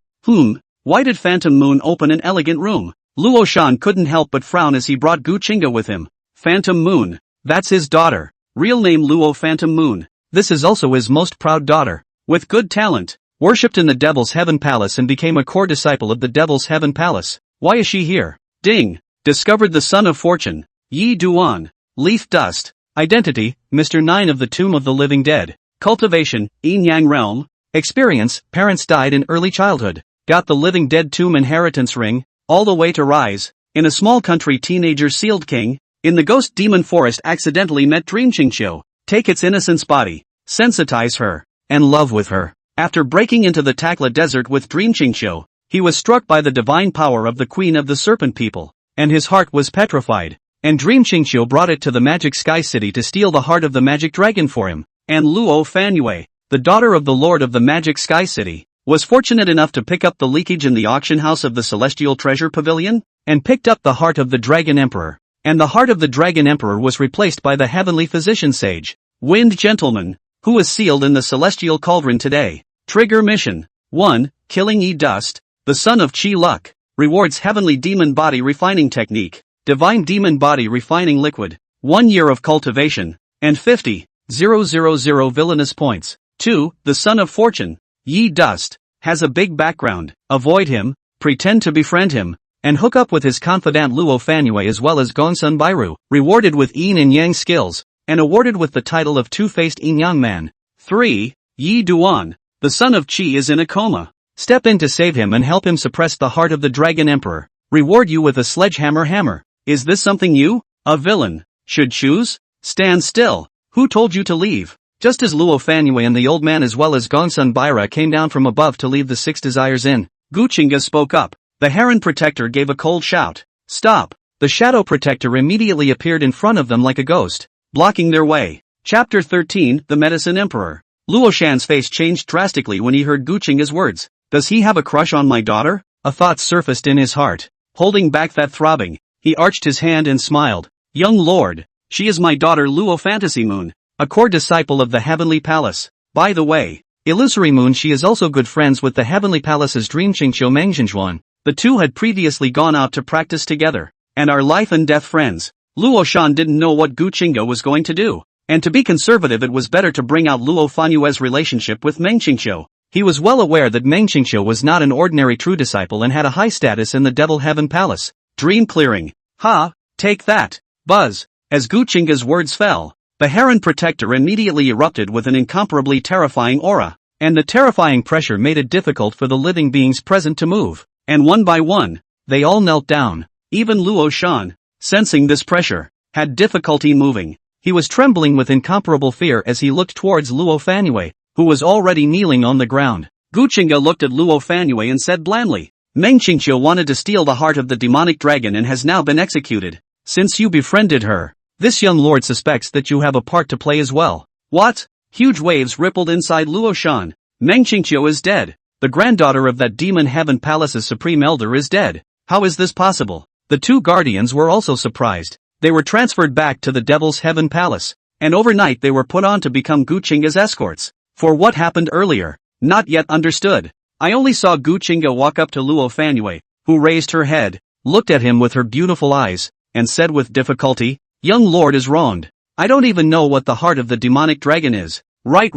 Why did Phantom Moon open an elegant room? Luo Shan couldn't help but frown as he brought Gu Qingge with him. Phantom Moon. That's his daughter. Real name Luo Phantom Moon. This is also his most proud daughter. With good talent. Worshipped in the Devil's Heaven Palace and became a core disciple of the Devil's Heaven Palace. Why is she here? Ding. Discovered the Son of Fortune. Yi Duan. Leaf dust. Identity, Mr. 9 of the Tomb of the Living Dead. Cultivation, Yin Yang Realm. Experience, parents died in early childhood. Got the Living Dead Tomb inheritance ring, all the way to rise. In a small country teenager sealed king. In the ghost demon forest accidentally met Dream Qingge. Take its innocence body. Sensitize her. And love with her. After breaking into the Takla desert with Dream Qingge, he was struck by the divine power of the Queen of the Serpent People. And his heart was petrified. And Dream Qingge brought it to the Magic Sky City to steal the heart of the Magic Dragon for him. And Luo Fanyue, the daughter of the Lord of the Magic Sky City, was fortunate enough to pick up the leakage in the auction house of the Celestial Treasure Pavilion, and picked up the heart of the Dragon Emperor. And the heart of the Dragon Emperor was replaced by the Heavenly Physician Sage, Wind Gentleman, who is sealed in the Celestial Cauldron today. Trigger Mission 1. Killing E Dust, the son of Chi Luck, rewards Heavenly Demon Body Refining Technique, Divine Demon Body Refining Liquid, 1 year of cultivation, and 50,000 villainous points. 2. The Son of Fortune, Yi Dust, has a big background. Avoid him, pretend to befriend him, and hook up with his confidant Luo Fanyue as well as Gongsun Bairu, rewarded with Yin and Yang skills, and awarded with the title of Two-Faced Yin Yang Man. 3. Yi Duan, the son of Qi is in a coma. Step in to save him and help him suppress the heart of the Dragon Emperor. Reward you with a sledgehammer hammer. Is this something you, a villain, should choose? Stand still. Who told you to leave? Just as Luo Fanyue and the old man as well as Gongsun Baira came down from above to leave the Six Desires Inn, Gu Qingge spoke up. The Heron Protector gave a cold shout. Stop. The Shadow Protector immediately appeared in front of them like a ghost, blocking their way. Chapter 13, The Medicine Emperor. Luo Shan's face changed drastically when he heard Gu Qingge's words. Does he have a crush on my daughter? A thought surfaced in his heart. Holding back that throbbing, he arched his hand and smiled. Young lord, she is my daughter Luo Fantasy Moon, a core disciple of the Heavenly Palace. By the way, Illusory Moon, she is also good friends with the Heavenly Palace's Dream Qingge Mengzhenjuan. The two had previously gone out to practice together, and are life and death friends. Luo Shan didn't know what Gu Qingge was going to do. And to be conservative, it was better to bring out Luo Fanyue's relationship with Meng Qingge. He was well aware that Meng Qingge was not an ordinary true disciple and had a high status in the Devil Heaven Palace. Dream clearing. Ha, take that. Buzz. As Gu Qingge's words fell, the Heron Protector immediately erupted with an incomparably terrifying aura, and the terrifying pressure made it difficult for the living beings present to move. And one by one, they all knelt down. Even Luo Shan, sensing this pressure, had difficulty moving. He was trembling with incomparable fear as he looked towards Luo Fanyue, who was already kneeling on the ground. Gu Qingge looked at Luo Fanyue and said blandly, Meng Qingge wanted to steal the heart of the demonic dragon and has now been executed. Since you befriended her, this young lord suspects that you have a part to play as well. What? Huge waves rippled inside Luo Shan. Meng Qingge is dead. The granddaughter of that Demon Heaven Palace's supreme elder is dead. How is this possible? The two guardians were also surprised. They were transferred back to the Devil's Heaven Palace, and overnight they were put on to become Gu Qingge's escorts. For what happened earlier, not yet understood. I only saw Gu Qingge walk up to Luo Fanyue, who raised her head, looked at him with her beautiful eyes, and said with difficulty, Young lord is wronged. I don't even know what the heart of the demonic dragon is. Right,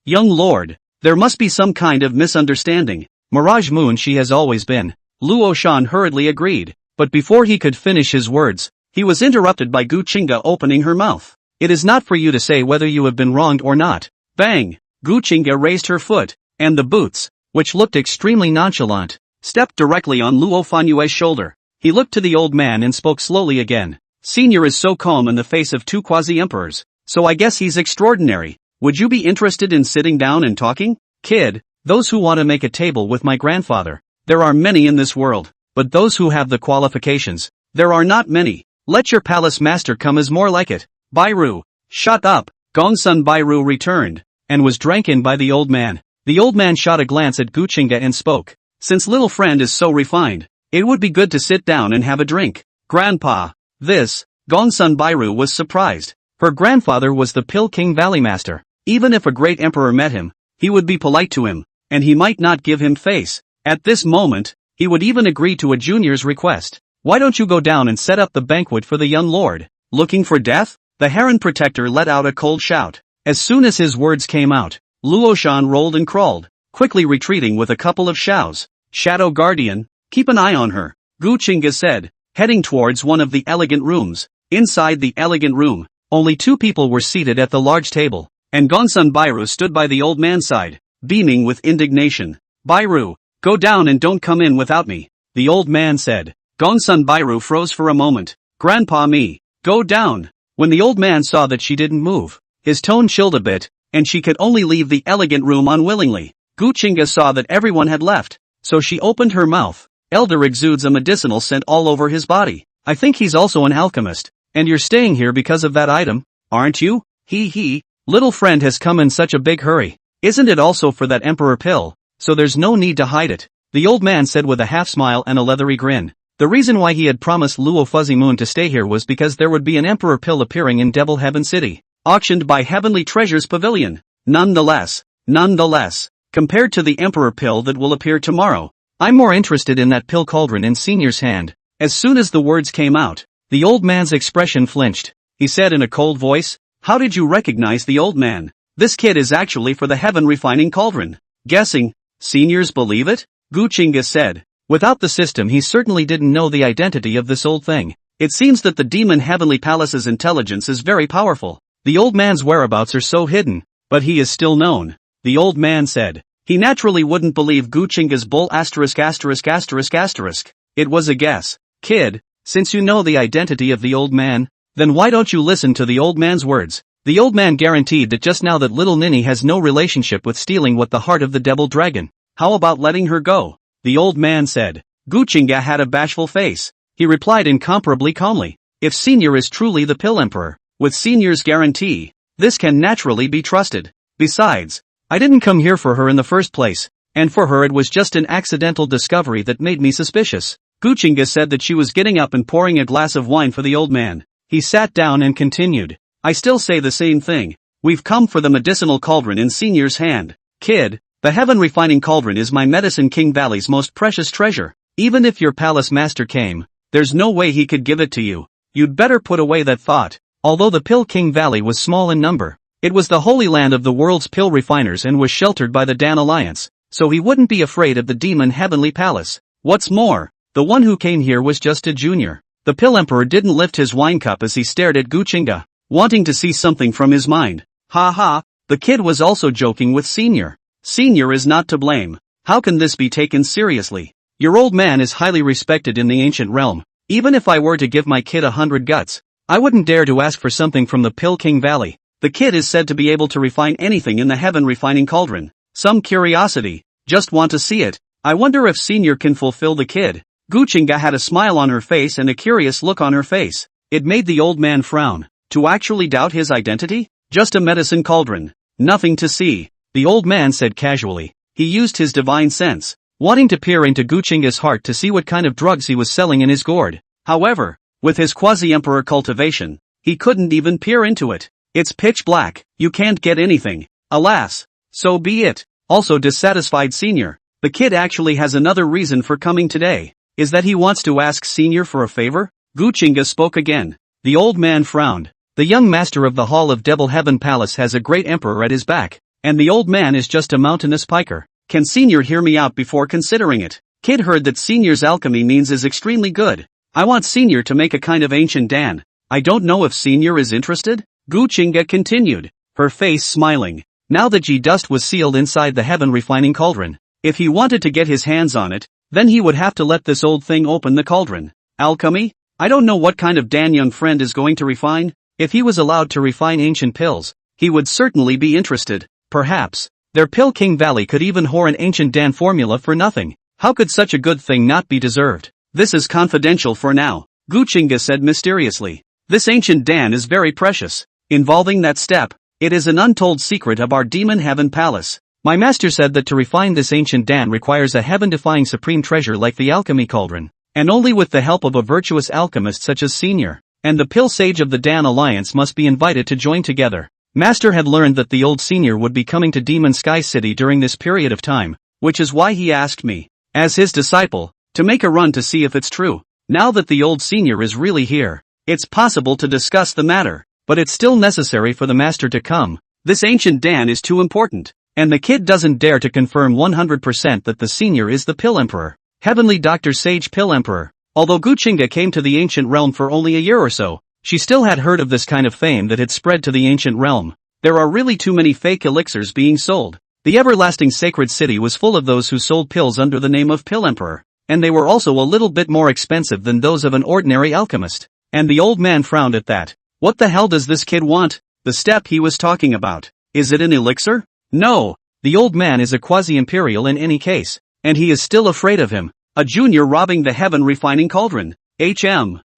young lord. There must be some kind of misunderstanding. Mirage Moon she has always been. Luo Shan hurriedly agreed, but before he could finish his words, he was interrupted by Gu Qingge opening her mouth. It is not for you to say whether you have been wronged or not. Bang! Gu Qingge raised her foot, and the boots, which looked extremely nonchalant, stepped directly on Luo Fanyue's shoulder. He looked to the old man and spoke slowly again. Senior is so calm in the face of two quasi-emperors, so I guess he's extraordinary. Would you be interested in sitting down and talking? Kid, those who want to make a table with my grandfather, there are many in this world, but those who have the qualifications, there are not many. Let your palace master come is more like it. Bairu, shut up. Gongsun Bairu returned, and was drank in by the old man. The old man shot a glance at Gu Qingge and spoke. Since little friend is so refined, it would be good to sit down and have a drink. Grandpa. This, Gongsun Bairu was surprised. Her grandfather was the Pill King Valley Master. Even if a great emperor met him, he would be polite to him, and he might not give him face. At this moment, he would even agree to a junior's request. Why don't you go down and set up the banquet for the young lord? Looking for death? The Heron Protector let out a cold shout. As soon as his words came out, Luoshan rolled and crawled, quickly retreating with a couple of shouts. Shadow Guardian, keep an eye on her, Gu Qingge said, heading towards one of the elegant rooms. Inside the elegant room, only 2 people were seated at the large table, and Gongsun Bairu stood by the old man's side, beaming with indignation. Bairu, go down and don't come in without me, the old man said. Gongsun Bairu froze for a moment. Grandpa me, go down. When the old man saw that she didn't move, his tone chilled a bit, and she could only leave the elegant room unwillingly. Gu Qingge saw that everyone had left, so she opened her mouth. Elder exudes a medicinal scent all over his body. I think he's also an alchemist, and you're staying here because of that item, aren't you? Hehe, little friend has come in such a big hurry. Isn't it also for that emperor pill? So there's no need to hide it, the old man said with a half smile and a leathery grin. The reason why he had promised Luo Fuzzy Moon to stay here was because there would be an emperor pill appearing in Devil Heaven City, auctioned by Heavenly Treasures Pavilion. Nonetheless, compared to the emperor pill that will appear tomorrow, I'm more interested in that pill cauldron in Senior's hand. As soon as the words came out, the old man's expression flinched. He said in a cold voice, how did you recognize the old man? This kid is actually for the heaven refining cauldron. Guessing, seniors believe it? Gu Qingge said. Without the system he certainly didn't know the identity of this old thing. It seems that the demon Heavenly Palace's intelligence is very powerful. The old man's whereabouts are so hidden, but he is still known, the old man said. He naturally wouldn't believe Gu Qingge's bull *******. It was a guess. Kid, since you know the identity of the old man, then why don't you listen to the old man's words? The old man guaranteed that just now that little Ninny has no relationship with stealing what the heart of the devil dragon. How about letting her go? The old man said. Gu Qingge had a bashful face. He replied incomparably calmly. If Senior is truly the Pill Emperor, with Senior's guarantee, this can naturally be trusted. Besides, I didn't come here for her in the first place, and for her it was just an accidental discovery that made me suspicious. Gu Qingge said that she was getting up and pouring a glass of wine for the old man. He sat down and continued. I still say the same thing. We've come for the medicinal cauldron in Senior's hand. Kid, the heaven refining cauldron is my Medicine King Valley's most precious treasure. Even if your palace master came, there's no way he could give it to you. You'd better put away that thought. Although the Pill King Valley was small in number, it was the holy land of the world's pill refiners and was sheltered by the Dan Alliance, so he wouldn't be afraid of the demon Heavenly Palace. What's more, the one who came here was just a junior. The Pill Emperor didn't lift his wine cup as he stared at Gu Qingge, wanting to see something from his mind. Ha ha, the kid was also joking with Senior. Senior is not to blame. How can this be taken seriously? Your old man is highly respected in the ancient realm. Even if I were to give my kid 100 guts, I wouldn't dare to ask for something from the Pill King Valley. The kid is said to be able to refine anything in the heaven refining cauldron. Some curiosity, just want to see it. I wonder if Senior can fulfill the kid. Gu Qingge had a smile on her face and a curious look on her face. It made the old man frown. To actually doubt his identity? Just a medicine cauldron. Nothing to see, the old man said casually. He used his divine sense, wanting to peer into Gu Qingge's heart to see what kind of drugs he was selling in his gourd. However, with his quasi-emperor cultivation, he couldn't even peer into it. It's pitch black, you can't get anything. Alas, so be it. Also dissatisfied Senior. The kid actually has another reason for coming today. Is that he wants to ask Senior for a favor? Gu Qingge spoke again. The old man frowned. The young master of the Hall of Devil Heaven Palace has a great emperor at his back, and the old man is just a mountainous piker. Can Senior hear me out before considering it? Kid heard that Senior's alchemy means is extremely good. I want Senior to make a kind of ancient Dan. I don't know if Senior is interested? Gu Qingge continued, her face smiling. Now that G-dust was sealed inside the heaven refining cauldron, if he wanted to get his hands on it, then he would have to let this old thing open the cauldron. Alchemy? I don't know what kind of Dan young friend is going to refine. If he was allowed to refine ancient pills, he would certainly be interested. Perhaps, their Pill King Valley could even whore an ancient Dan formula for nothing. How could such a good thing not be deserved? This is confidential for now, Gu Qingge said mysteriously. This ancient Dan is very precious. Involving that step, It is an untold secret of our demon heaven palace. My master said that to refine this ancient dan requires a heaven-defying supreme treasure like the alchemy cauldron, and only with the help of a virtuous alchemist such as Senior and the Pill Sage of the Dan Alliance must be invited to join together. Master had learned that the old Senior would be coming to Demon Sky City during this period of time, which is why he asked me, as his disciple, to make a run to see if it's true. Now that the old Senior is really here, it's possible to discuss the matter, but it's still necessary for the master to come. This ancient Dan is too important, and the kid doesn't dare to confirm 100% that the Senior is the Pill Emperor, Heavenly Dr. Sage Pill Emperor. Although Gu Qingge came to the ancient realm for only a year or so, she still had heard of this kind of fame that had spread to the ancient realm. There are really too many fake elixirs being sold. The everlasting sacred city was full of those who sold pills under the name of Pill Emperor, and they were also a little bit more expensive than those of an ordinary alchemist. And the old man frowned at that. What the hell does this kid want? The step he was talking about. Is it an elixir? No. The old man is a quasi-imperial in any case, and he is still afraid of him. A junior robbing the heaven refining cauldron.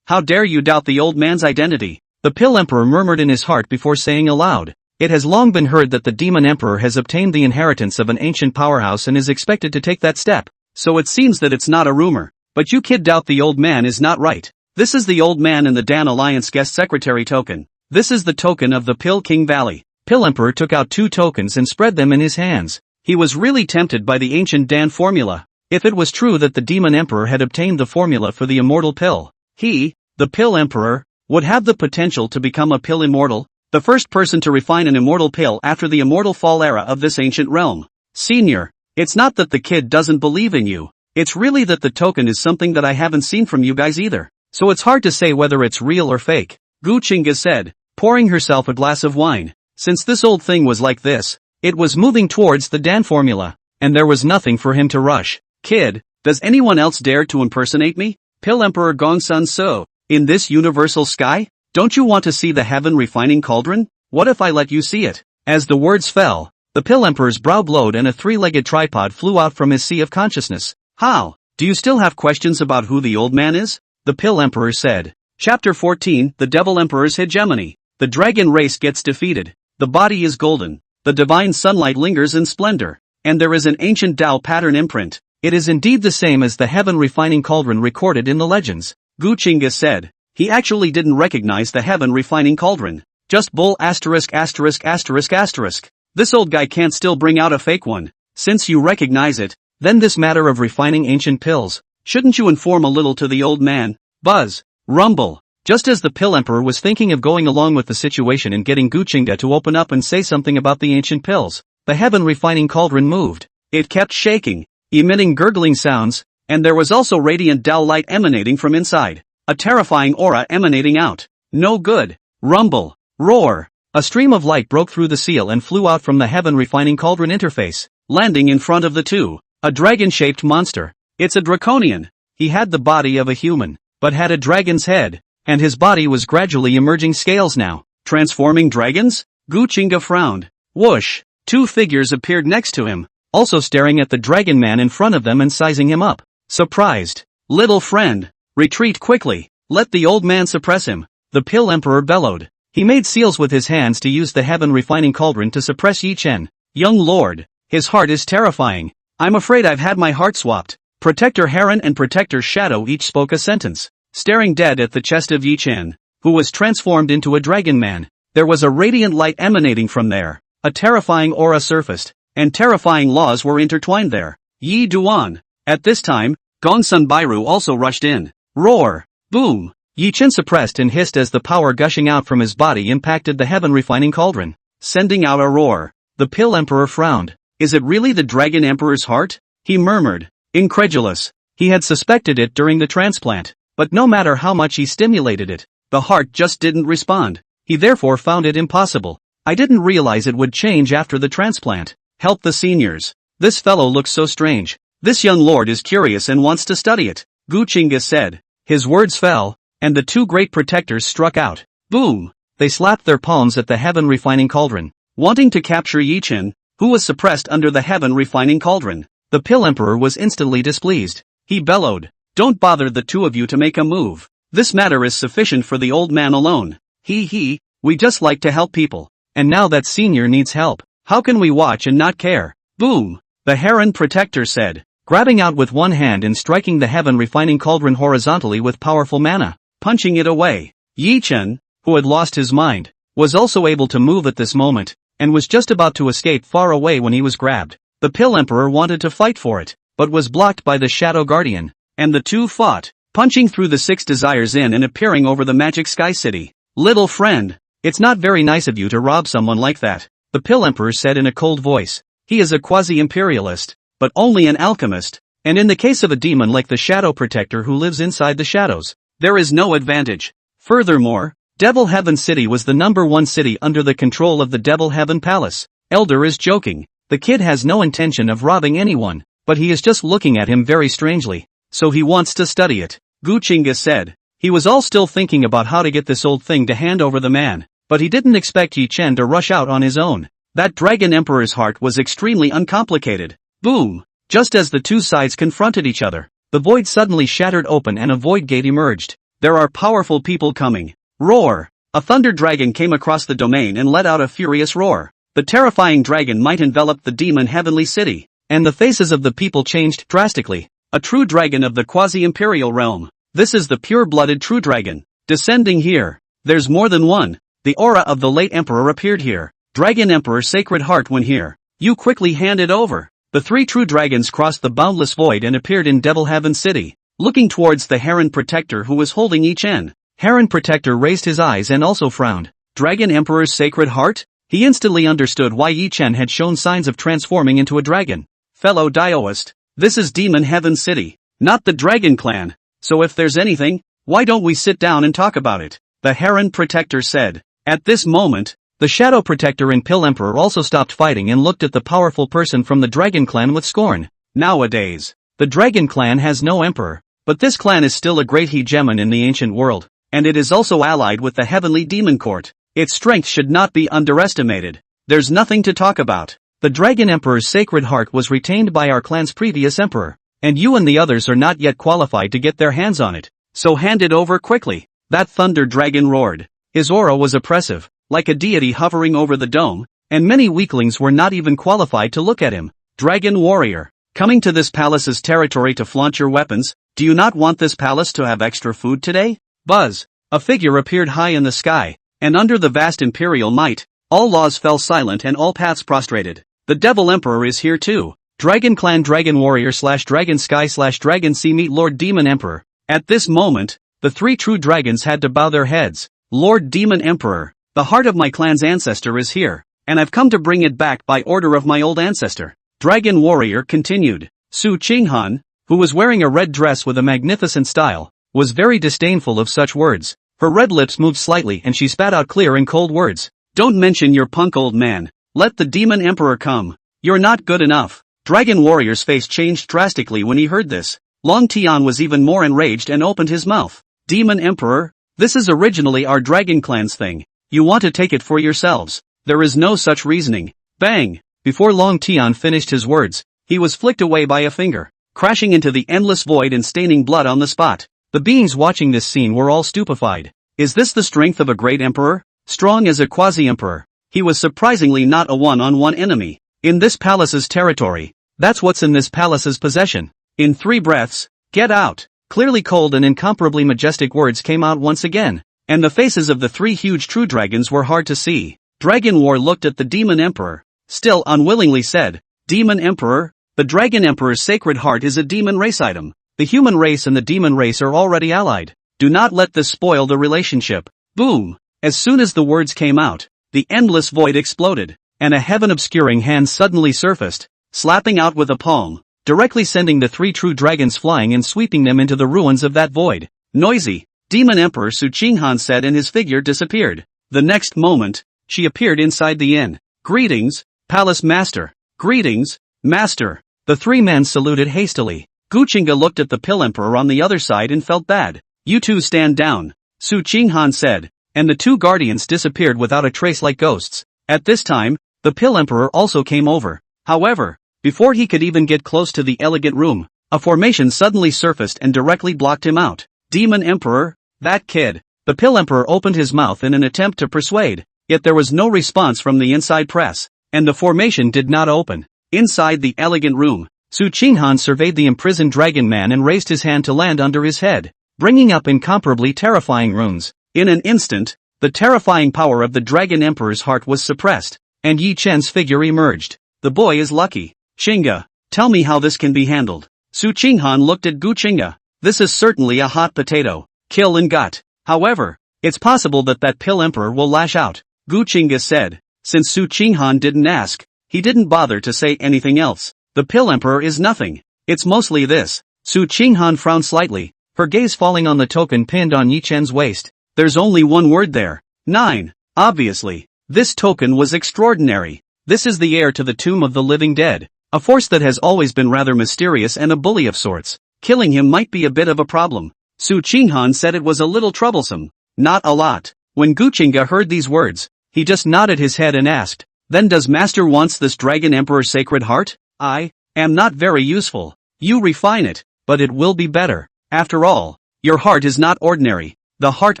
How dare you doubt the old man's identity? The Pill Emperor murmured in his heart before saying aloud. It has long been heard that the Demon Emperor has obtained the inheritance of an ancient powerhouse and is expected to take that step. So it seems that it's not a rumor. But you kid doubt the old man is not right. This is the old man in the Dan Alliance guest secretary token. This is the token of the Pill King Valley. Pill Emperor took out 2 tokens and spread them in his hands. He was really tempted by the ancient Dan formula. If it was true that the Demon Emperor had obtained the formula for the immortal pill, he, the Pill Emperor, would have the potential to become a pill immortal, the first person to refine an immortal pill after the immortal fall era of this ancient realm. Senior, it's not that the kid doesn't believe in you, it's really that the token is something that I haven't seen from you guys either, so it's hard to say whether it's real or fake, Gu Qingge said, pouring herself a glass of wine. Since this old thing was like this, it was moving towards the Dan formula, and there was nothing for him to rush. Kid, does anyone else dare to impersonate me? Pill Emperor Gongsun So, in this universal sky? Don't you want to see the heaven refining cauldron? What if I let you see it? As the words fell, the Pill Emperor's brow blowed and a 3-legged tripod flew out from his sea of consciousness. How? Do you still have questions about who the old man is? The Pill Emperor said. Chapter 14, The Devil Emperor's Hegemony. The dragon race gets defeated. The body is golden. The divine sunlight lingers in splendor. And there is an ancient Tao pattern imprint. It is indeed the same as the heaven refining cauldron recorded in the legends. Gu Qingge said. He actually didn't recognize the heaven refining cauldron. Just bull *******. This old guy can't still bring out a fake one. Since you recognize it, then this matter of refining ancient pills, shouldn't you inform a little to the old man? Buzz. Rumble. Just as the Pill Emperor was thinking of going along with the situation and getting Gu Qingge to open up and say something about the ancient pills, the heaven refining cauldron moved. It kept shaking, emitting gurgling sounds, and there was also radiant Tao light emanating from inside. A terrifying aura emanating out. No good. Rumble. Roar. A stream of light broke through the seal and flew out from the heaven refining cauldron interface, landing in front of the two. A dragon-shaped monster. It's a draconian. He had the body of a human, but had a dragon's head, and his body was gradually emerging scales now. Transforming dragons? Gu Qingge frowned. Whoosh. 2 figures appeared next to him, also staring at the dragon man in front of them and sizing him up. Surprised. Little friend. Retreat quickly. Let the old man suppress him. The Pill Emperor bellowed. He made seals with his hands to use the heaven refining cauldron to suppress Yi Chen. Young lord. His heart is terrifying. I'm afraid I've had my heart swapped. Protector Heron and Protector Shadow each spoke a sentence, staring dead at the chest of Yi Chen, who was transformed into a dragon man. There was a radiant light emanating from there. A terrifying aura surfaced, and terrifying laws were intertwined there. Yi Duan. At this time, Gongsun Bairu also rushed in. Roar. Boom. Yi Chen suppressed and hissed as the power gushing out from his body impacted the heaven refining cauldron, sending out a roar. The Pill Emperor frowned. Is it really the Dragon Emperor's heart? He murmured. Incredulous. He had suspected it during the transplant, but no matter how much he stimulated it, the heart just didn't respond. He therefore found it impossible. I didn't realize it would change after the transplant. Help the seniors. This fellow looks so strange. This young lord is curious and wants to study it, Gu Qingge said. His words fell, and the 2 great protectors struck out. Boom! They slapped their palms at the heaven refining cauldron, wanting to capture Yi Chen, who was suppressed under the heaven refining cauldron. The Pill Emperor was instantly displeased. He bellowed. Don't bother the 2 of you to make a move. This matter is sufficient for the old man alone. We just like to help people. and now that senior needs help. How can we watch and not care? Boom! The Heron Protector said, grabbing out with one hand and striking the heaven refining cauldron horizontally with powerful mana, punching it away. Yi Chen, who had lost his mind, was also able to move at this moment, and was just about to escape far away when he was grabbed. The Pill Emperor wanted to fight for it, but was blocked by the Shadow Guardian, and the two fought, punching through the 6 desires in and appearing over the magic sky city. Little friend, it's not very nice of you to rob someone like that, the Pill Emperor said in a cold voice. He is a quasi-imperialist, but only an alchemist, and in the case of a demon like the Shadow Protector who lives inside the shadows, there is no advantage. Furthermore, Devil Heaven City was the #1 city under the control of the Devil Heaven Palace. Elder is joking. The kid has no intention of robbing anyone, but he is just looking at him very strangely, so he wants to study it. Gu Qingge said. He was all still thinking about how to get this old thing to hand over the man, but he didn't expect Yi Chen to rush out on his own. That Dragon Emperor's heart was extremely uncomplicated. Boom! Just as the two sides confronted each other, the void suddenly shattered open and a void gate emerged. There are powerful people coming. Roar! A thunder dragon came across the domain and let out a furious roar. The terrifying dragon might envelop the demon heavenly city, and the faces of the people changed drastically. A true dragon of the quasi-imperial realm. This is the pure-blooded true dragon. Descending here. There's more than one. The aura of the late emperor appeared here. Dragon Emperor's sacred heart when here. You quickly hand it over. The 3 true dragons crossed the boundless void and appeared in Devil Heaven City, looking towards the Heron Protector who was holding Yi Chen. Heron Protector raised his eyes and also frowned. Dragon Emperor's sacred heart? He instantly understood why Yi Chen had shown signs of transforming into a dragon. Fellow Daoist, this is Demon Heaven City, not the Dragon Clan, so if there's anything, why don't we sit down and talk about it? The Heron Protector said. At this moment, the Shadow Protector and Pill Emperor also stopped fighting and looked at the powerful person from the Dragon Clan with scorn. Nowadays, the Dragon Clan has no emperor, but this clan is still a great hegemon in the ancient world, and it is also allied with the Heavenly Demon Court. Its strength should not be underestimated. There's nothing to talk about. The Dragon Emperor's sacred heart was retained by our clan's previous emperor, and you and the others are not yet qualified to get their hands on it, so hand it over quickly. That thunder dragon roared. His aura was oppressive, like a deity hovering over the dome, and many weaklings were not even qualified to look at him. Dragon warrior, coming to this palace's territory to flaunt your weapons, do you not want this palace to have extra food today? Buzz! A figure appeared high in the sky, and under the vast imperial might, all laws fell silent and all paths prostrated. The Devil Emperor is here too. Dragon Clan Dragon Warrior / Dragon Sky / Dragon Sea meet Lord Demon Emperor. At this moment, the 3 true dragons had to bow their heads. Lord Demon Emperor, the heart of my clan's ancestor is here, and I've come to bring it back by order of my old ancestor. Dragon Warrior continued. Su Qinghan, who was wearing a red dress with a magnificent style, was very disdainful of such words. Her red lips moved slightly and she spat out clear and cold words. Don't mention your punk old man. Let the Demon Emperor come. You're not good enough. Dragon Warrior's face changed drastically when he heard this. Long Tian was even more enraged and opened his mouth. Demon Emperor? This is originally our Dragon Clan's thing. You want to take it for yourselves. There is no such reasoning. Bang! Before Long Tian finished his words, he was flicked away by a finger, crashing into the endless void and staining blood on the spot. The beings watching this scene were all stupefied. Is this the strength of a great emperor? Strong as a quasi-emperor. He was surprisingly not a one-on-one enemy. In this palace's territory. That's what's in this palace's possession. In 3 breaths, get out. Clearly cold and incomparably majestic words came out once again, and the faces of the 3 huge true dragons were hard to see. Dragon War looked at the Demon Emperor, still unwillingly said, Demon Emperor, the Dragon Emperor's sacred heart is a demon race item. The human race and the demon race are already allied. Do not let this spoil the relationship. Boom! As soon as the words came out, the endless void exploded, and a heaven-obscuring hand suddenly surfaced, slapping out with a palm, directly sending the 3 true dragons flying and sweeping them into the ruins of that void. Noisy! Demon Emperor Su Qinghan said and his figure disappeared. The next moment, she appeared inside the inn. Greetings, Palace Master. Greetings, Master. The 3 men saluted hastily. Gu Qingge looked at the Pill Emperor on the other side and felt bad. You 2 stand down, Su Qinghan said, and the 2 guardians disappeared without a trace like ghosts. At this time, the Pill Emperor also came over. However, before he could even get close to the elegant room, a formation suddenly surfaced and directly blocked him out. Demon Emperor, that kid. The Pill Emperor opened his mouth in an attempt to persuade, Yet there was no response from the inside press, and the formation did not open. Inside the elegant room, Su Qinghan surveyed the imprisoned dragon man and raised his hand to land under his head, bringing up incomparably terrifying runes. In an instant, the terrifying power of the dragon emperor's heart was suppressed, and Yi Chen's figure emerged. The boy is lucky. Qingge, tell me how this can be handled. Su Qinghan looked at Gu Qingge. This is certainly a hot potato. Kill and gut. However, it's possible that pill emperor will lash out. Gu Qingge said. Since Su Qinghan didn't ask, he didn't bother to say anything else. The pill emperor is nothing. It's mostly this. Su Qinghan frowned slightly, her gaze falling on the token pinned on Yi Chen's waist. There's only one word there. 9. Obviously, this token was extraordinary. This is the heir to the tomb of the living dead, a force that has always been rather mysterious and a bully of sorts. Killing him might be a bit of a problem. Su Qinghan said it was a little troublesome. Not a lot. When Gu Qingge heard these words, he just nodded his head and asked, then does master wants this dragon emperor's sacred heart? I am not very useful. You refine it, but it will be better. After all, your heart is not ordinary. The heart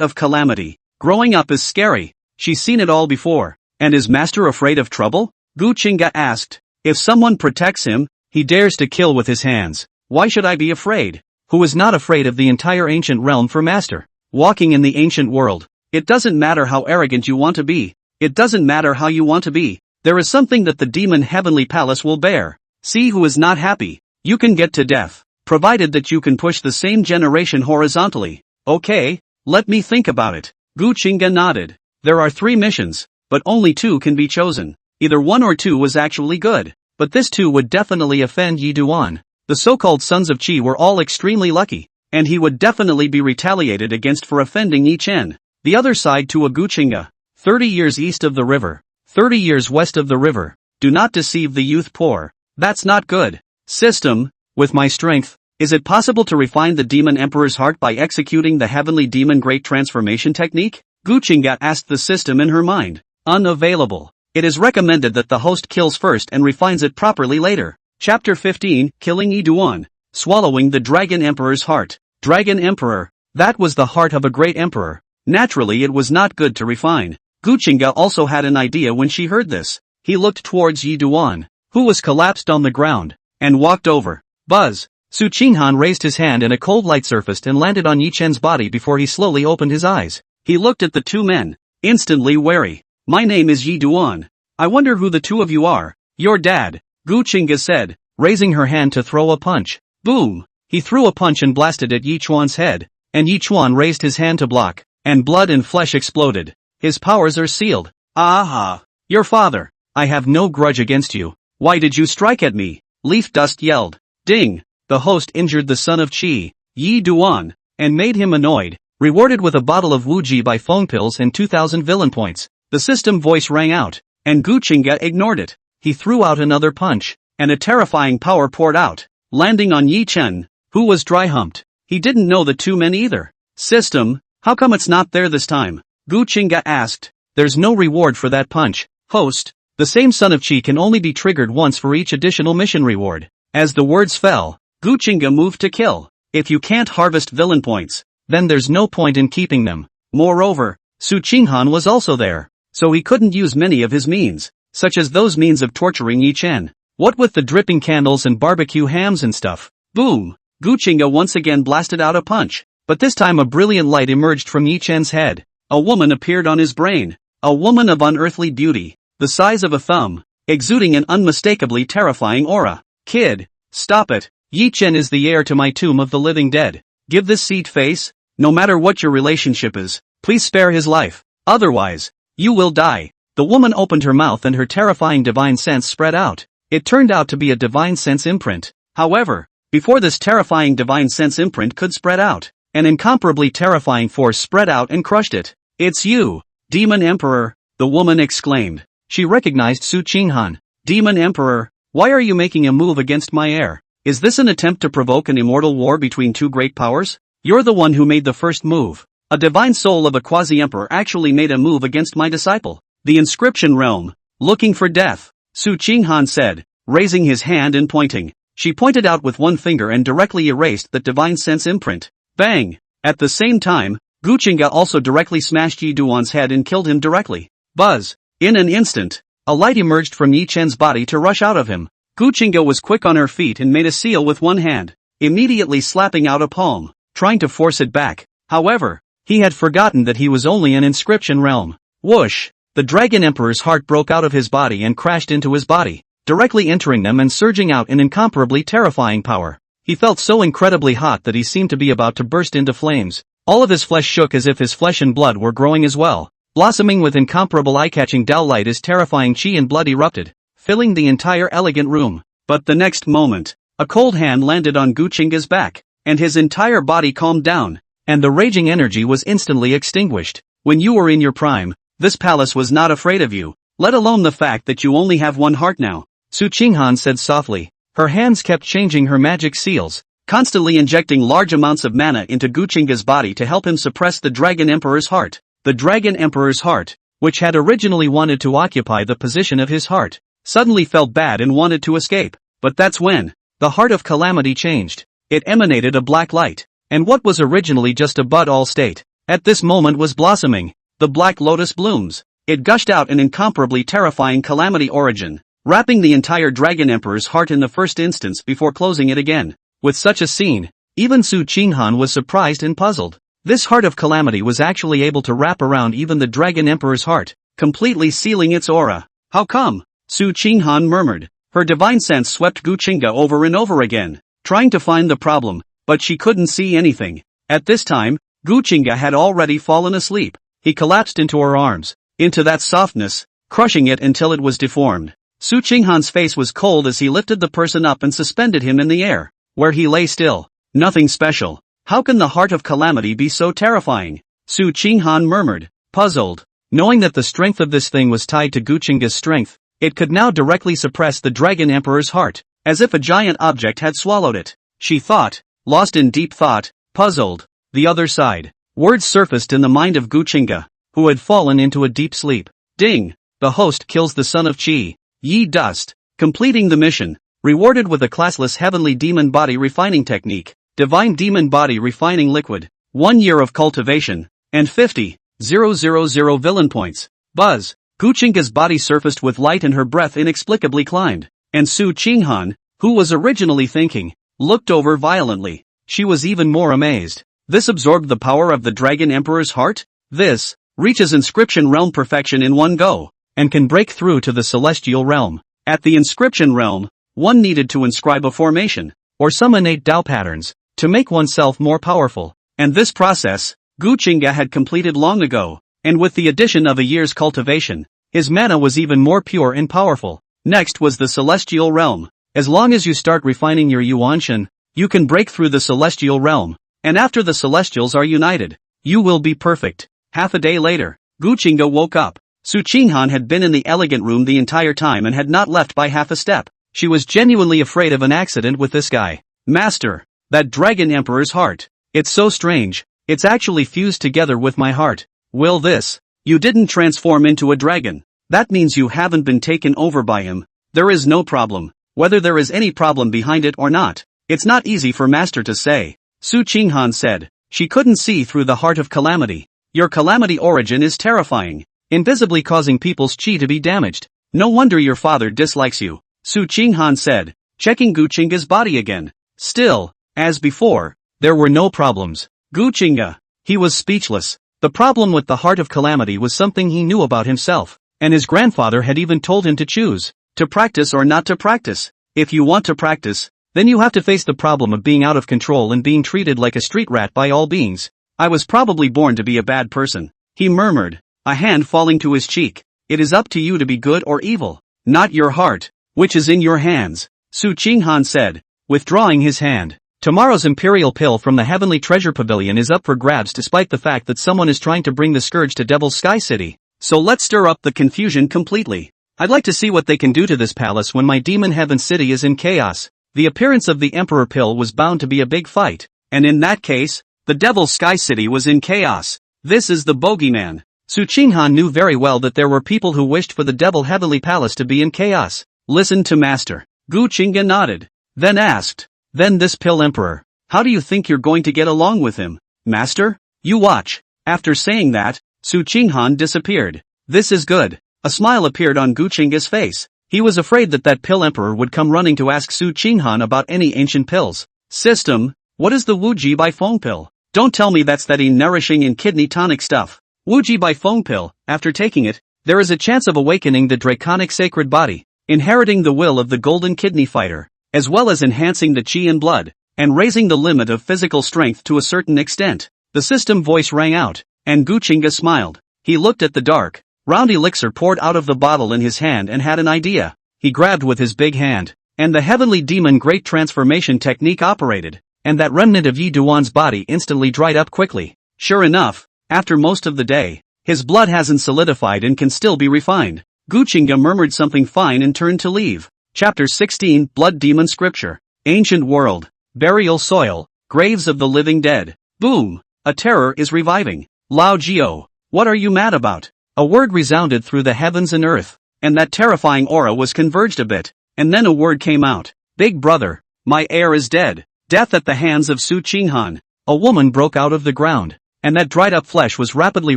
of calamity. Growing up is scary. She's seen it all before. And is master afraid of trouble? Gu Qingge asked. If someone protects him, he dares to kill with his hands. Why should I be afraid? Who is not afraid of the entire ancient realm for master? Walking in the ancient world. It doesn't matter how arrogant you want to be. It doesn't matter how you want to be. There is something that the demon heavenly palace will bear. See who is not happy. You can get to death, provided that you can push the same generation horizontally. Okay, let me think about it. Gu Qingge nodded. There are 3 missions, but only 2 can be chosen. Either 1 or 2 was actually good, but this 2 would definitely offend Yi Duan. The so-called sons of Qi were all extremely lucky, and he would definitely be retaliated against for offending Yi Chen. The other side to a Gu Qingge. 30 years east of the river, 30 years west of the river. Do not deceive the youth poor. That's not good. System, with my strength, is it possible to refine the demon emperor's heart by executing the heavenly demon great transformation technique? Gu Qingge asked the system in her mind. Unavailable. It is recommended that the host kills first and refines it properly later. Chapter 15, Killing Yi Duan. Swallowing the dragon emperor's heart. Dragon emperor. That was the heart of a great emperor. Naturally it was not good to refine. Gu Qingge also had an idea when she heard this. He looked towards Yi Duan, who was collapsed on the ground, and walked over. Buzz. Su Qinghan raised his hand and a cold light surfaced and landed on Yi Chen's body before he slowly opened his eyes. He looked at the 2 men, instantly wary. My name is Yi Duan. I wonder who the 2 of you are. Your dad, Gu Qingge said, raising her hand to throw a punch. Boom! He threw a punch and blasted at Yi Chuan's head, and Yi Chuan raised his hand to block, and blood and flesh exploded. His powers are sealed. Aha! Your father. I have no grudge against you. Why did you strike at me? Leaf Dust yelled. Ding! The host injured the son of Qi, Yi Duan, and made him annoyed, rewarded with a bottle of Wuji by phone pills and 2,000 villain points. The system voice rang out, and Gu Qingge ignored it. He threw out another punch, and a terrifying power poured out, landing on Yi Chen, who was dry-humped. He didn't know the 2 men either. System, how come it's not there this time? Gu Qingge asked. There's no reward for that punch. Host, the same son of Qi can only be triggered once for each additional mission reward. As the words fell, Gu Qingge moved to kill. If you can't harvest villain points, then there's no point in keeping them. Moreover, Su Qinghan was also there, so he couldn't use many of his means, such as those means of torturing Yi Chen. What with the dripping candles and barbecue hams and stuff. Boom! Gu Qingge once again blasted out a punch, but this time a brilliant light emerged from Yi Chen's head. A woman appeared on his brain. A woman of unearthly beauty, the size of a thumb, exuding an unmistakably terrifying aura. Kid, stop it. Yi Chen is the heir to my tomb of the living dead. Give this seat face. No matter what your relationship is, please spare his life. Otherwise, you will die. The woman opened her mouth and her terrifying divine sense spread out. It turned out to be a divine sense imprint. However, before this terrifying divine sense imprint could spread out, an incomparably terrifying force spread out and crushed it. It's you, Demon Emperor, the woman exclaimed. She recognized Su Qinghan. Demon Emperor, why are you making a move against my heir? Is this an attempt to provoke an immortal war between 2 great powers? You're the one who made the first move. A divine soul of a quasi-emperor actually made a move against my disciple. The inscription realm, looking for death, Su Qinghan said, raising his hand and pointing. She pointed out with one finger and directly erased that divine sense imprint. Bang! At the same time, Gu Qingge also directly smashed Yi Duan's head and killed him directly. Buzz. In an instant, a light emerged from Yi Chen's body to rush out of him. Gu Qingge was quick on her feet and made a seal with one hand, immediately slapping out a palm, trying to force it back. However, he had forgotten that he was only an inscription realm. Whoosh! The Dragon Emperor's heart broke out of his body and crashed into his body, directly entering them and surging out in incomparably terrifying power. He felt so incredibly hot that he seemed to be about to burst into flames. All of his flesh shook as if his flesh and blood were growing as well. Blossoming with incomparable eye-catching light, his terrifying chi and blood erupted, filling the entire elegant room. But the next moment, a cold hand landed on Gu Qingge's back, and his entire body calmed down, and the raging energy was instantly extinguished. When you were in your prime, this palace was not afraid of you, let alone the fact that you only have one heart now, Su Qinghan said softly. Her hands kept changing her magic seals, constantly injecting large amounts of mana into Gu Qingge's body to help him suppress the Dragon Emperor's heart. The Dragon Emperor's heart, which had originally wanted to occupy the position of his heart, suddenly felt bad and wanted to escape. But that's when the heart of calamity changed. It emanated a black light, and what was originally just a bud all state, at this moment was blossoming. The black lotus blooms. It gushed out an incomparably terrifying calamity origin, wrapping the entire Dragon Emperor's heart in the first instance before closing it again. With such a scene, even Su Qinghan was surprised and puzzled. This heart of calamity was actually able to wrap around even the Dragon Emperor's heart, completely sealing its aura. How come? Su Qinghan murmured. Her divine sense swept Gu Qingge over and over again, trying to find the problem, but she couldn't see anything. At this time, Gu Qingge had already fallen asleep. He collapsed into her arms, into that softness, crushing it until it was deformed. Su Qinghan's face was cold as he lifted the person up and suspended him in the air, where he lay still. Nothing special. How can the heart of calamity be so terrifying? Su Qinghan murmured, puzzled. Knowing that the strength of this thing was tied to Gu Qingge's strength, it could now directly suppress the Dragon Emperor's heart, as if a giant object had swallowed it. She thought, lost in deep thought, puzzled. The other side. Words surfaced in the mind of Gu Qingge, who had fallen into a deep sleep. Ding! The host kills the son of Qi. Yi dust. Completing the mission. Rewarded with a classless heavenly demon body refining technique. Divine demon body refining liquid. 1 year of cultivation. And 50,000 villain points. Buzz. Gu Qingge's body surfaced with light and her breath inexplicably climbed. And Su Qinghan, who was originally thinking, looked over violently. She was even more amazed. This absorbed the power of the Dragon Emperor's heart? This reaches inscription realm perfection in one go, and can break through to the celestial realm. At the inscription realm, one needed to inscribe a formation, or some innate Tao patterns, to make oneself more powerful. And this process, Gu Qingge had completed long ago, and with the addition of a year's cultivation, his mana was even more pure and powerful. Next was the celestial realm. As long as you start refining your Yuanshan, you can break through the celestial realm, and after the celestials are united, you will be perfect. Half a day later, Gu Qingge woke up. Su Qinghan had been in the elegant room the entire time and had not left by half a step. She was genuinely afraid of an accident with this guy. Master, that Dragon Emperor's heart. It's so strange. It's actually fused together with my heart. Will this? You didn't transform into a dragon. That means you haven't been taken over by him. There is no problem. Whether there is any problem behind it or not, it's not easy for Master to say. Su Qinghan said. She couldn't see through the heart of calamity. Your calamity origin is terrifying, invisibly causing people's chi to be damaged. No wonder your father dislikes you, Su Qinghan said, checking Gu Qingge's body again. Still, as before, there were no problems. Gu Qingge, he was speechless. The problem with the heart of calamity was something he knew about himself, and his grandfather had even told him to choose, to practice or not to practice. If you want to practice, then you have to face the problem of being out of control and being treated like a street rat by all beings. I was probably born to be a bad person, he murmured, a hand falling to his cheek. It is up to you to be good or evil, not your heart, which is in your hands, Su Qinghan said, withdrawing his hand. Tomorrow's imperial pill from the Heavenly Treasure Pavilion is up for grabs despite the fact that someone is trying to bring the scourge to Devil's Sky City. So let's stir up the confusion completely. I'd like to see what they can do to this palace when my Demon Heaven City is in chaos. The appearance of the Emperor pill was bound to be a big fight, and in that case, the Devil's Sky City was in chaos. This is the bogeyman. Su Qinghan knew very well that there were people who wished for the Devil Heavenly Palace to be in chaos. Listen to Master. Gu Qingge nodded, then asked, then this pill Emperor, how do you think you're going to get along with him? Master? You watch. After saying that, Su Qinghan disappeared. This is good. A smile appeared on Gu Qingge's face. He was afraid that pill emperor would come running to ask Su Qinghan about any ancient pills. System, what is the Wuji by Feng pill? Don't tell me that's that nourishing and kidney tonic stuff. Wuji by Feng pill, after taking it, there is a chance of awakening the draconic sacred body, inheriting the will of the golden kidney fighter, as well as enhancing the chi in blood, and raising the limit of physical strength to a certain extent. The system voice rang out, and Gu Qingge smiled. He looked at the dark, round elixir poured out of the bottle in his hand and had an idea. He grabbed with his big hand, and the heavenly demon great transformation technique operated, and that remnant of Yi Duan's body instantly dried up quickly. Sure enough, after most of the day, his blood hasn't solidified and can still be refined. Gu Qingge murmured something fine and turned to leave. Chapter 16 Blood Demon Scripture. Ancient World. Burial Soil. Graves of the Living Dead. Boom! A terror is reviving. Lao Jiao, what are you mad about? A word resounded through the heavens and earth, and that terrifying aura was converged a bit, and then a word came out. Big brother, my heir is dead. Death at the hands of Su Qinghan. A woman broke out of the ground, and that dried up flesh was rapidly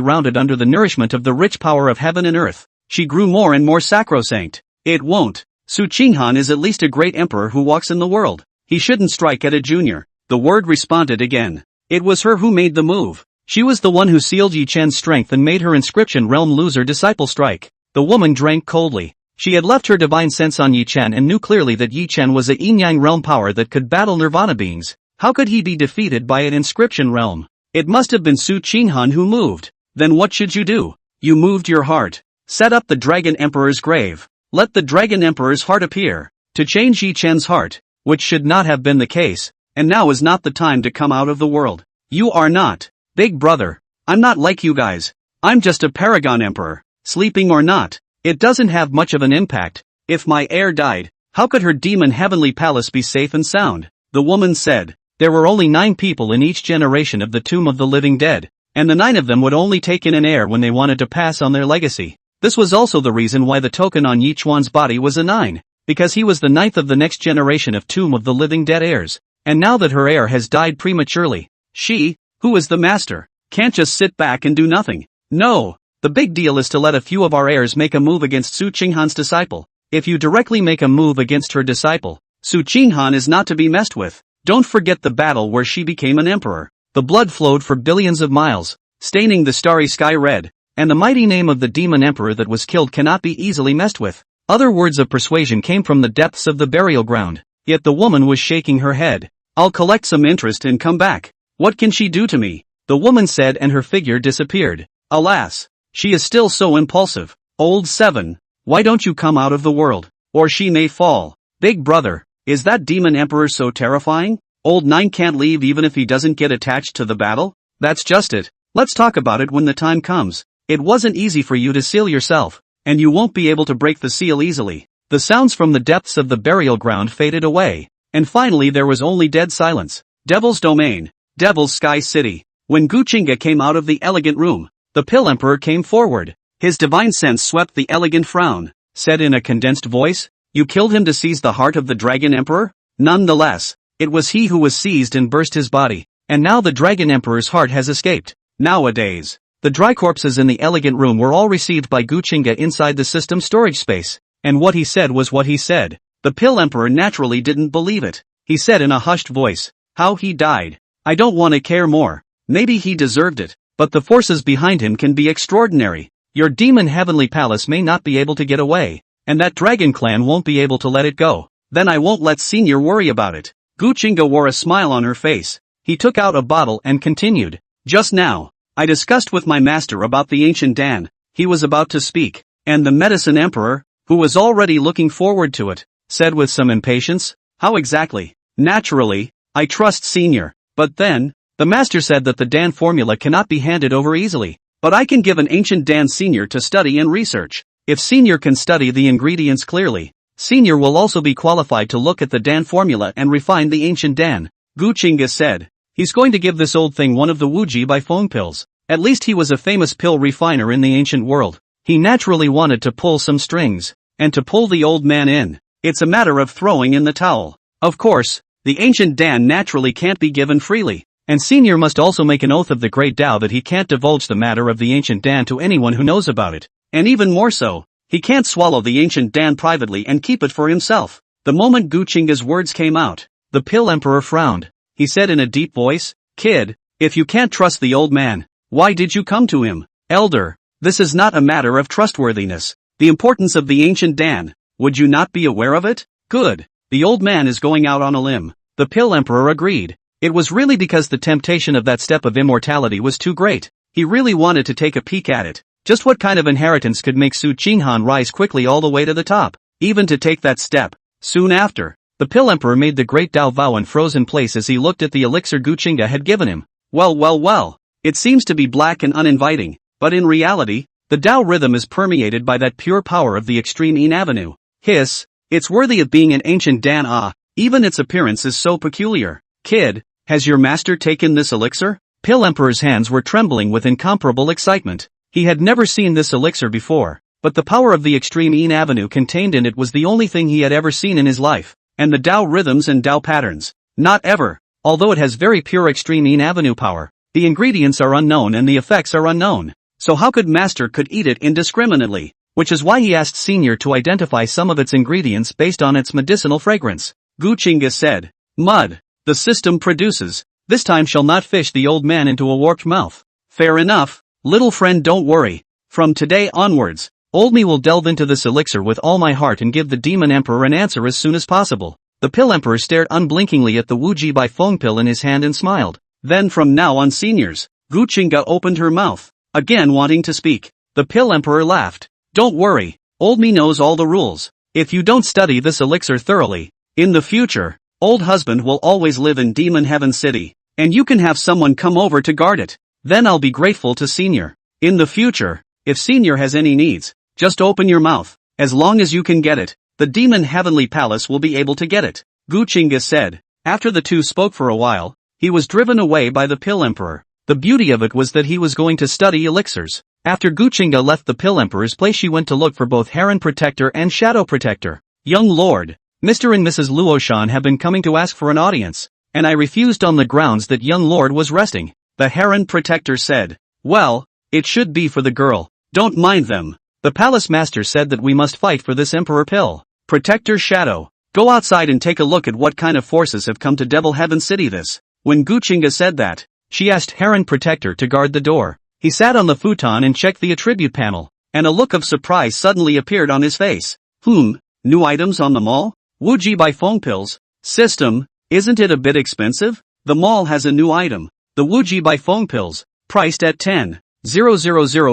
rounded under the nourishment of the rich power of heaven and earth. She grew more and more sacrosanct. It won't. Su Qinghan is at least a great emperor who walks in the world. He shouldn't strike at a junior. The word responded again. It was her who made the move. She was the one who sealed Yi Chen's strength and made her inscription realm loser disciple strike. The woman drank coldly. She had left her divine sense on Yi Chen and knew clearly that Yi Chen was a yin-yang realm power that could battle nirvana beings. How could he be defeated by an inscription realm? It must have been Su Qinghan who moved. Then what should you do? You moved your heart. Set up the Dragon Emperor's grave. Let the Dragon Emperor's heart appear. To change Yi Chen's heart, which should not have been the case, and now is not the time to come out of the world. You are not. Big brother. I'm not like you guys. I'm just a paragon emperor. Sleeping or not, it doesn't have much of an impact. If my heir died, how could her demon heavenly palace be safe and sound? The woman said. There were only 9 people in each generation of the Tomb of the Living Dead, and the 9 of them would only take in an heir when they wanted to pass on their legacy. This was also the reason why the token on Yi Chuan's body was a 9, because he was the 9th of the next generation of Tomb of the Living Dead heirs. And now that her heir has died prematurely, she, who is the master, can't just sit back and do nothing. No, the big deal is to let a few of our heirs make a move against Su Qinghan's disciple. If you directly make a move against her disciple, Su Qinghan is not to be messed with. Don't forget the battle where she became an emperor. The blood flowed for billions of miles, staining the starry sky red, and the mighty name of the demon emperor that was killed cannot be easily messed with. Other words of persuasion came from the depths of the burial ground, yet the woman was shaking her head. I'll collect some interest and come back. What can she do to me? The woman said, and her figure disappeared. Alas, she is still so impulsive. Old 7, why don't you come out of the world? Or she may fall. Big brother, is that demon emperor so terrifying? Old 9 can't leave even if he doesn't get attached to the battle? That's just it. Let's talk about it when the time comes. It wasn't easy for you to seal yourself, and you won't be able to break the seal easily. The sounds from the depths of the burial ground faded away, and finally there was only dead silence. Devil's Domain. Devil's Sky City. When Gu Qingge came out of the elegant room, the Pill Emperor came forward. His divine sense swept the elegant frown, said in a condensed voice, "You killed him to seize the heart of the Dragon Emperor?" Nonetheless, it was he who was seized and burst his body, and now the Dragon Emperor's heart has escaped. Nowadays, the dry corpses in the elegant room were all received by Gu Qingge inside the system storage space, and what he said was what he said. The Pill Emperor naturally didn't believe it. He said in a hushed voice, "How he died? I don't want to care more. Maybe he deserved it, but the forces behind him can be extraordinary. Your demon heavenly palace may not be able to get away, and that dragon clan won't be able to let it go. Then I won't let Senior worry about it." Gu Qingge wore a smile on her face. He took out a bottle and continued. "Just now, I discussed with my master about the ancient Dan." He was about to speak, and the medicine emperor, who was already looking forward to it, said with some impatience, "How exactly?" "Naturally, I trust Senior. But then, the master said that the Dan formula cannot be handed over easily. But I can give an ancient Dan Senior to study and research. If Senior can study the ingredients clearly, Senior will also be qualified to look at the Dan formula and refine the ancient Dan." Gu Qingge said. "He's going to give this old thing one of the Wuji by phone pills. At least he was a famous pill refiner in the ancient world. He naturally wanted to pull some strings, and to pull the old man in, it's a matter of throwing in the towel. Of course, the ancient Dan naturally can't be given freely, and Senior must also make an oath of the great Tao that he can't divulge the matter of the ancient Dan to anyone who knows about it. And even more so, he can't swallow the ancient Dan privately and keep it for himself. The moment Gu Qingge's words came out, the Pill Emperor frowned. He said in a deep voice, "Kid, if you can't trust the old man, why did you come to him? Elder, this is not a matter of trustworthiness. The importance of the ancient Dan, would you not be aware of it? Good. The old man is going out on a limb." The Pill Emperor agreed. It was really because the temptation of that step of immortality was too great. He really wanted to take a peek at it. Just what kind of inheritance could make Su Qinghan rise quickly all the way to the top? Even to take that step. Soon after, the Pill Emperor made the great Dao vow and froze in place as he looked at the elixir Gu Qingge had given him. Well. It seems to be black and uninviting, but in reality, the Dao rhythm is permeated by that pure power of the extreme Yin Avenue. Hiss, it's worthy of being an ancient Dan. Even its appearance is so peculiar. Kid, has your master taken this elixir? Pill Emperor's hands were trembling with incomparable excitement. He had never seen this elixir before, but the power of the extreme Yin Avenue contained in it was the only thing he had ever seen in his life, and the Dao rhythms and Dao patterns. Not ever. Although it has very pure extreme Yin Avenue power, the ingredients are unknown and the effects are unknown. So how could Master could eat it indiscriminately? Which is why he asked Senior to identify some of its ingredients based on its medicinal fragrance. Gu Qingge said, "Mud. The system produces. This time shall not fish the old man into a warped mouth." Fair enough. Little friend, don't worry. From today onwards, old me will delve into this elixir with all my heart and give the Demon Emperor an answer as soon as possible. The Pill Emperor stared unblinkingly at the Wuji by Feng pill in his hand and smiled. Then from now on, seniors, Gu Qingge opened her mouth, again wanting to speak. The Pill Emperor laughed. Don't worry, old me knows all the rules. If you don't study this elixir thoroughly, in the future, old husband will always live in Demon Heaven City, and you can have someone come over to guard it. Then I'll be grateful to Senior. In the future, if Senior has any needs, just open your mouth. As long as you can get it, the Demon Heavenly Palace will be able to get it. Gu Qingge said. After the two spoke for a while, he was driven away by the Pill Emperor. The beauty of it was that he was going to study elixirs. After Gu Qingge left the Pill Emperor's place, she went to look for both Heron Protector and Shadow Protector. Young Lord, Mr. and Mrs. Luoshan have been coming to ask for an audience, and I refused on the grounds that young Lord was resting. The Heron Protector said, well, it should be for the girl. Don't mind them. The Palace Master said that we must fight for this Emperor Pill. Protector Shadow, go outside and take a look at what kind of forces have come to Devil Heaven City this. When Gu Qingge said that, she asked Heron Protector to guard the door. He sat on the futon and checked the attribute panel, and a look of surprise suddenly appeared on his face. New items on the mall? Wuji by Feng pills. System, isn't it a bit expensive? The mall has a new item. The Wuji by Feng pills, priced at 10,000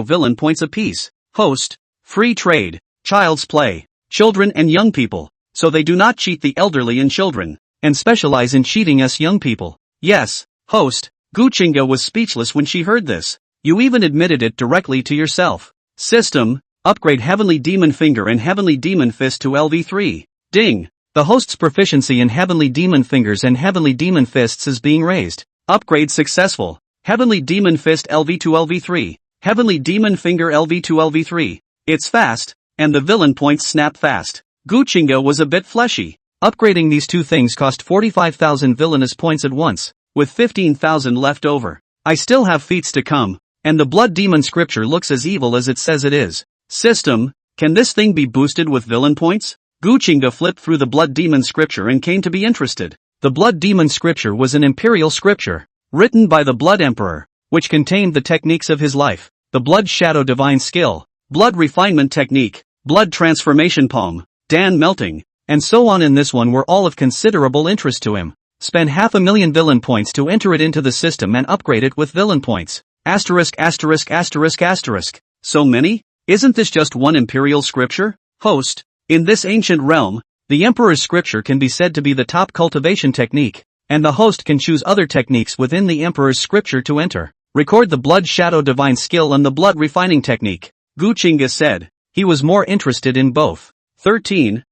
villain points apiece. Host, free trade, child's play, children and young people, so they do not cheat the elderly and children, and specialize in cheating us young people. Yes, host. Gu Qingge was speechless when she heard this. You even admitted it directly to yourself. System, upgrade Heavenly Demon Finger and Heavenly Demon Fist to LV3. Ding. The host's proficiency in Heavenly Demon Fingers and Heavenly Demon Fists is being raised. Upgrade successful. Heavenly Demon Fist LV to LV3. Heavenly Demon Finger LV to LV3. It's fast, and the villain points snap fast. Gu Qingge was a bit fleshy. Upgrading these two things cost 45,000 villainous points at once, with 15,000 left over. I still have feats to come, and the Blood Demon scripture looks as evil as it says it is. System, can this thing be boosted with villain points? Gu Qingge flipped through the Blood Demon scripture and came to be interested. The Blood Demon scripture was an imperial scripture, written by the Blood Emperor, which contained the techniques of his life, the Blood Shadow Divine Skill, Blood Refinement Technique, Blood Transformation Palm, Dan Melting, and so on. In this one were all of considerable interest to him. Spend 500,000 villain points to enter it into the system and upgrade it with villain points. Asterisk. So many? Isn't this just one imperial scripture? Host, in this ancient realm, the Emperor's scripture can be said to be the top cultivation technique, and the host can choose other techniques within the Emperor's scripture to enter. Record the Blood Shadow Divine Skill and the Blood Refining Technique. Gu Qingge said. He was more interested in both. 13,000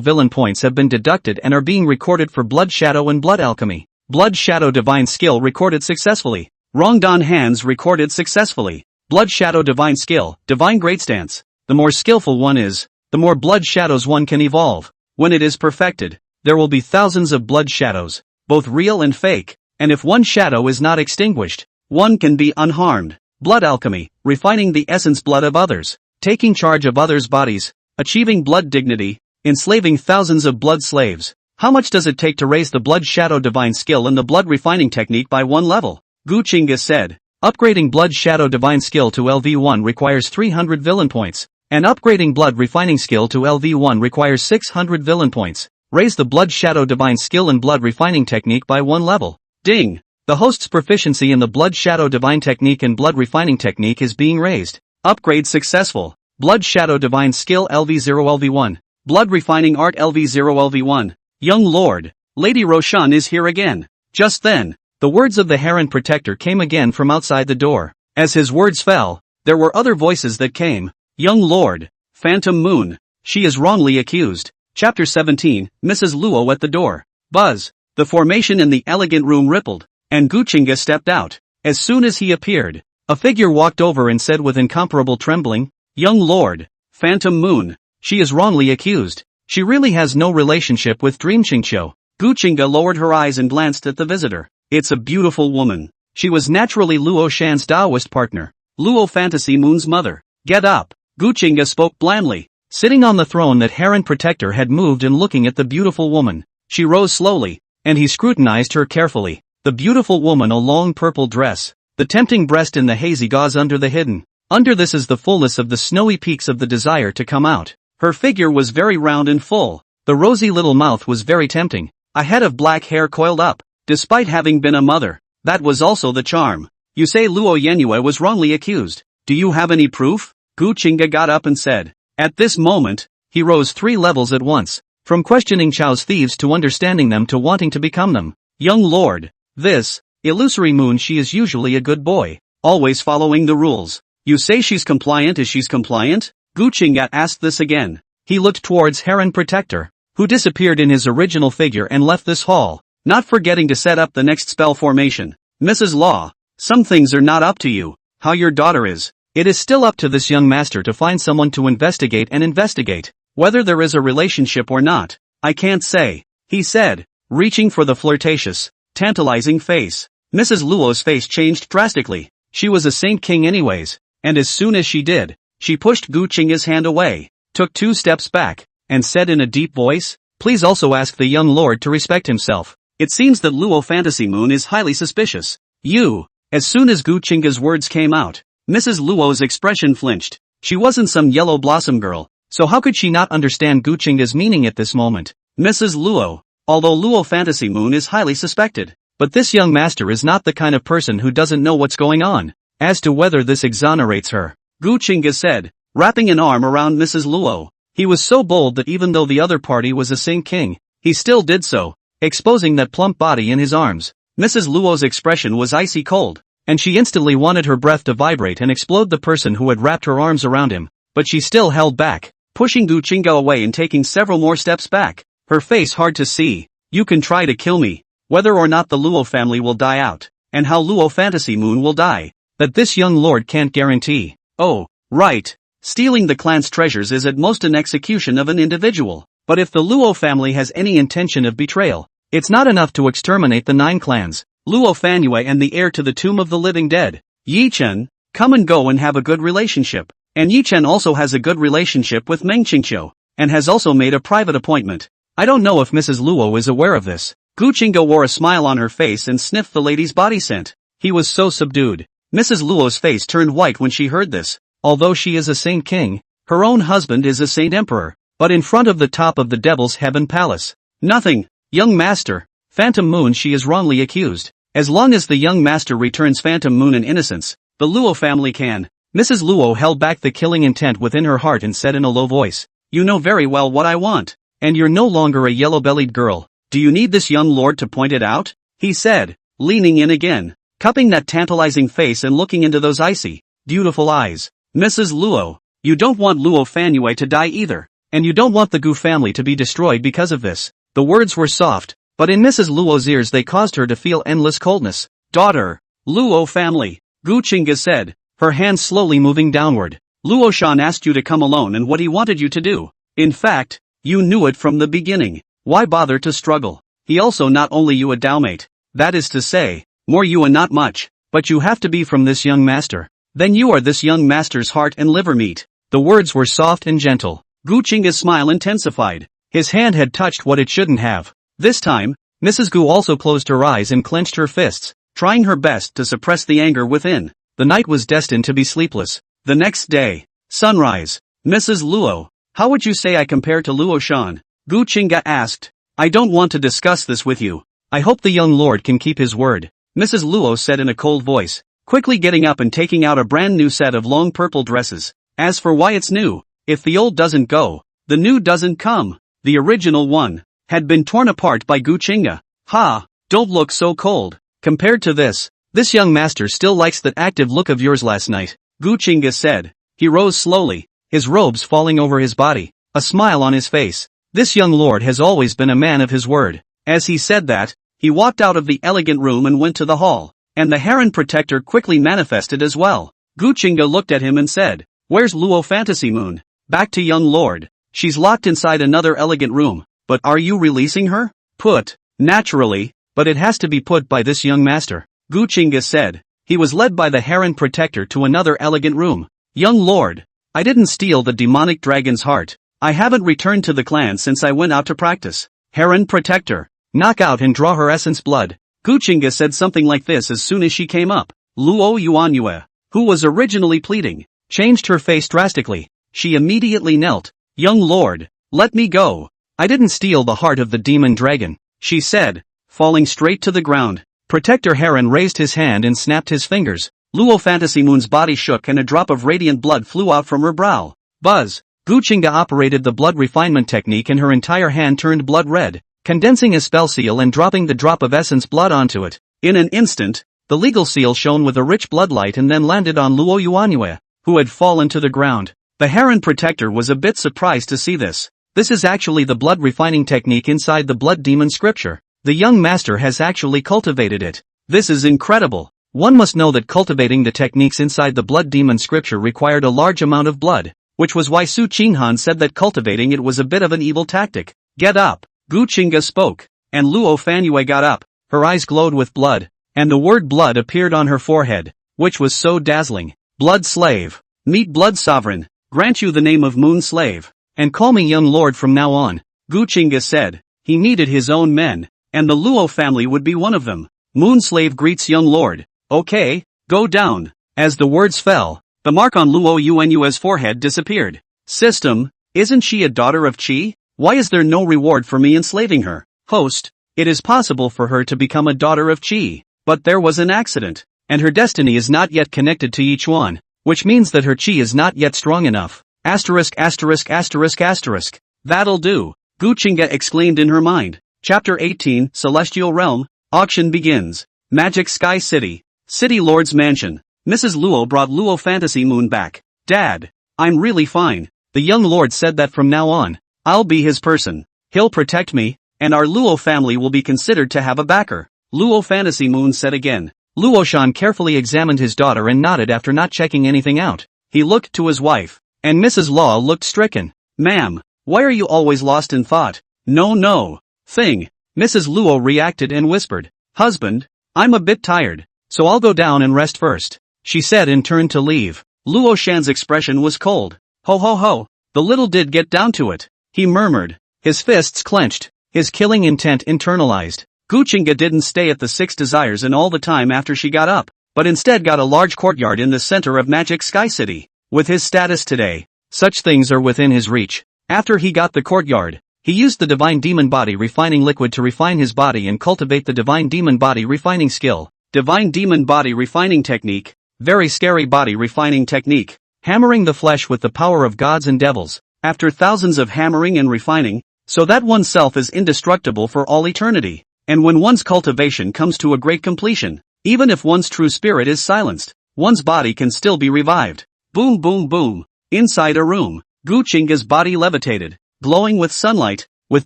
villain points have been deducted and are being recorded for Blood Shadow and Blood Alchemy. Blood Shadow Divine Skill recorded successfully. Rongdan Hands recorded successfully. Blood Shadow Divine Skill, Divine Great Stance. The more skillful one is, the more blood shadows one can evolve. When it is perfected, there will be thousands of blood shadows, both real and fake, and if one shadow is not extinguished, one can be unharmed. blood alchemy, refining the essence blood of others, taking charge of others' bodies, achieving blood dignity, enslaving thousands of blood slaves. How much does it take to raise the blood shadow divine skill and the blood refining technique by one level? Gu Qingge said. Upgrading blood shadow divine skill to LV1 requires 300 villain points, and upgrading blood refining skill to LV1 requires 600 villain points. Raise the blood shadow divine skill and blood refining technique by one level. Ding! The host's proficiency in the blood shadow divine technique and blood refining technique is being raised. Upgrade successful. Blood shadow divine skill LV0 LV1. Blood refining art LV0 LV1. Young lord, Lady Roshan is here again. Just then, the words of the Heron Protector came again from outside the door. As his words fell, there were other voices that came. Young lord, Phantom Moon, she is wrongly accused. Chapter 17, Mrs. Luo at the door. Buzz, the formation in the elegant room rippled, and Gu Qingge stepped out. As soon as he appeared, a figure walked over and said with incomparable trembling, Young lord, Phantom Moon, she is wrongly accused. She really has no relationship with Dream Qingqiu. Gu Qingge lowered her eyes and glanced at the visitor. It's a beautiful woman. She was naturally Luo Shan's Taoist partner, Luo Fantasy Moon's mother. Get up, Gu Qingge spoke blandly. Sitting on the throne that Heron Protector had moved and looking at the beautiful woman, she rose slowly, and he scrutinized her carefully. The beautiful woman, a long purple dress, the tempting breast in the hazy gauze under the hidden. Under this is the fullness of the snowy peaks of the desire to come out. Her figure was very round and full. The rosy little mouth was very tempting. A head of black hair coiled up. Despite having been a mother, that was also the charm. You say Luo Yanue was wrongly accused. Do you have any proof? Gu Qingge got up and said. At this moment, he rose 3 levels at once, from questioning Chao's thieves to understanding them to wanting to become them. Young lord, this, illusory moon, she is usually a good boy, always following the rules. You say she's compliant. Is she's compliant? Gu Qingge asked this again. He looked towards Heron Protector, who disappeared in his original figure and left this hall, not forgetting to set up the next spell formation. Mrs. Law, some things are not up to you. How your daughter is. It is still up to this young master to find someone to investigate and investigate. Whether there is a relationship or not, I can't say, he said, reaching for the flirtatious, tantalizing face. Mrs. Luo's face changed drastically. She was a Saint King anyways, and as soon as she did, she pushed Gu Qingge's hand away, took 2 steps back, and said in a deep voice, please also ask the young lord to respect himself. It seems that Luo Fantasy Moon is highly suspicious. You. As soon as Gu Qingge's words came out, Mrs. Luo's expression flinched. She wasn't some yellow blossom girl, so how could she not understand Gu Qingge's meaning at this moment? Mrs. Luo, although Luo Fantasy Moon is highly suspected, but this young master is not the kind of person who doesn't know what's going on. As to whether this exonerates her, Gu Qingge said, wrapping an arm around Mrs. Luo. He was so bold that even though the other party was a Saint King, he still did so, exposing that plump body in his arms. Mrs. Luo's expression was icy cold, and she instantly wanted her breath to vibrate and explode the person who had wrapped her arms around him, but she still held back, pushing Gu Qingge away and taking several more steps back, her face hard to see. You can try to kill me, whether or not the Luo family will die out, and how Luo Fantasy Moon will die, that this young lord can't guarantee. Oh, right. Stealing the clan's treasures is at most an execution of an individual, but if the Luo family has any intention of betrayal, it's not enough to exterminate the 9 clans, Luo Fanue and the heir to the Tomb of the Living Dead. Yi Chen, come and go and have a good relationship. And Yi Chen also has a good relationship with Meng Qingqiu, and has also made a private appointment. I don't know if Mrs. Luo is aware of this. Gu Qingge wore a smile on her face and sniffed the lady's body scent. He was so subdued. Mrs. Luo's face turned white when she heard this. Although she is a Saint King, her own husband is a Saint Emperor, but in front of the top of the Devil's Heaven Palace. Nothing, young master. Phantom Moon, she is wrongly accused. As long as the young master returns Phantom Moon in innocence, the Luo family can. Mrs. Luo held back the killing intent within her heart and said in a low voice, you know very well what I want, and you're no longer a yellow-bellied girl. Do you need this young lord to point it out? He said, leaning in again, cupping that tantalizing face and looking into those icy, beautiful eyes. Mrs. Luo, you don't want Luo Fanue to die either, and you don't want the Gu family to be destroyed because of this. The words were soft, but in Mrs. Luo's ears they caused her to feel endless coldness. Daughter, Luo family, Gu Qingge said, her hands slowly moving downward. Luo Shan asked you to come alone and what he wanted you to do. In fact, you knew it from the beginning. Why bother to struggle? He also not only you a Daomate, that is to say, more you and not much, but you have to be from this young master. Then you are this young master's heart and liver meat. The words were soft and gentle. Gu Qingge's smile intensified. His hand had touched what it shouldn't have. This time, Mrs. Gu also closed her eyes and clenched her fists, trying her best to suppress the anger within. The night was destined to be sleepless. The next day, sunrise. Mrs. Luo, how would you say I compare to Luo Shan? Gu Qingge asked. I don't want to discuss this with you. I hope the young lord can keep his word, Mrs. Luo said in a cold voice, quickly getting up and taking out a brand new set of long purple dresses. As for why it's new, if the old doesn't go, the new doesn't come. The original one had been torn apart by Gu Qingge. Ha, don't look so cold. Compared to this young master still likes that active look of yours last night, Gu Qingge said. He rose slowly, his robes falling over his body, a smile on his face. This young lord has always been a man of his word. As he said that, he walked out of the elegant room and went to the hall, and the harem protector quickly manifested as well. Gu Qingge looked at him and said, Where's Luo Fantasy Moon? Back to young lord. She's locked inside another elegant room, but are you releasing her? Put. Naturally, but it has to be put by this young master, Gu Qingge said. He was led by the harem protector to another elegant room. Young lord, I didn't steal the demonic dragon's heart. I haven't returned to the clan since I went out to practice. Harem protector, knock out and draw her essence blood. Gu Qingge said something like this as soon as she came up. Luo Yuanyue, who was originally pleading, changed her face drastically. She immediately knelt. Young lord, let me go. I didn't steal the heart of the demon dragon, she said, falling straight to the ground. Protector Heron raised his hand and snapped his fingers. Luo Fantasy Moon's body shook and a drop of radiant blood flew out from her brow. Buzz! Gu Qingge operated the blood refinement technique and her entire hand turned blood red, condensing a spell seal and dropping the drop of essence blood onto it. In an instant, the legal seal shone with a rich bloodlight and then landed on Luo Yuanyue, who had fallen to the ground. The Heron protector was a bit surprised to see this. This is actually the blood refining technique inside the blood demon scripture. The young master has actually cultivated it. This is incredible. One must know that cultivating the techniques inside the blood demon scripture required a large amount of blood, which was why Su Qinghan said that cultivating it was a bit of an evil tactic. Get up, Gu Qingge spoke, and Luo Fanyue got up. Her eyes glowed with blood, and the word blood appeared on her forehead, which was so dazzling. Blood slave, meet blood sovereign, grant you the name of Moon Slave, and call me young lord from now on, Gu Qingge said. He needed his own men, and the Luo family would be one of them. Moon Slave greets young lord. Okay, go down. As the words fell, the mark on Luo Yuanyue's forehead disappeared. System, isn't she a daughter of Qi? Why is there no reward for me enslaving her? Host, it is possible for her to become a daughter of Qi, but there was an accident, and her destiny is not yet connected to each one, which means that her Qi is not yet strong enough. Asterisk asterisk asterisk asterisk. That'll do, Gu Qingge exclaimed in her mind. Chapter 18, Celestial Realm. Auction begins. Magic Sky City. City Lord's Mansion. Mrs. Luo brought Luo Fantasy Moon back. Dad, I'm really fine. The young lord said that from now on, I'll be his person. He'll protect me, and our Luo family will be considered to have a backer. Luo Fantasy Moon said again. Luo Shan carefully examined his daughter and nodded after not checking anything out. He looked to his wife, and Mrs. Law looked stricken. Ma'am, why are you always lost in thought? No. Thing. Mrs. Luo reacted and whispered. Husband, I'm a bit tired, so I'll go down and rest first, she said and turned to leave. Luo Shan's expression was cold. Ho ho ho, the little did get down to it, he murmured, his fists clenched, his killing intent internalized. Gu Qingge didn't stay at the Six Desires Inn all the time after she got up, but instead got a large courtyard in the center of Magic Sky City. With his status today, such things are within his reach. After he got the courtyard, he used the Divine Demon Body Refining Liquid to refine his body and cultivate the Divine Demon Body Refining skill. Divine Demon Body Refining Technique. Very scary body refining technique. Hammering the flesh with the power of gods and devils, after thousands of hammering and refining, so that oneself is indestructible for all eternity. And when one's cultivation comes to a great completion, even if one's true spirit is silenced, one's body can still be revived. Boom boom boom. Inside a room, Gu Qingge's body levitated, glowing with sunlight, with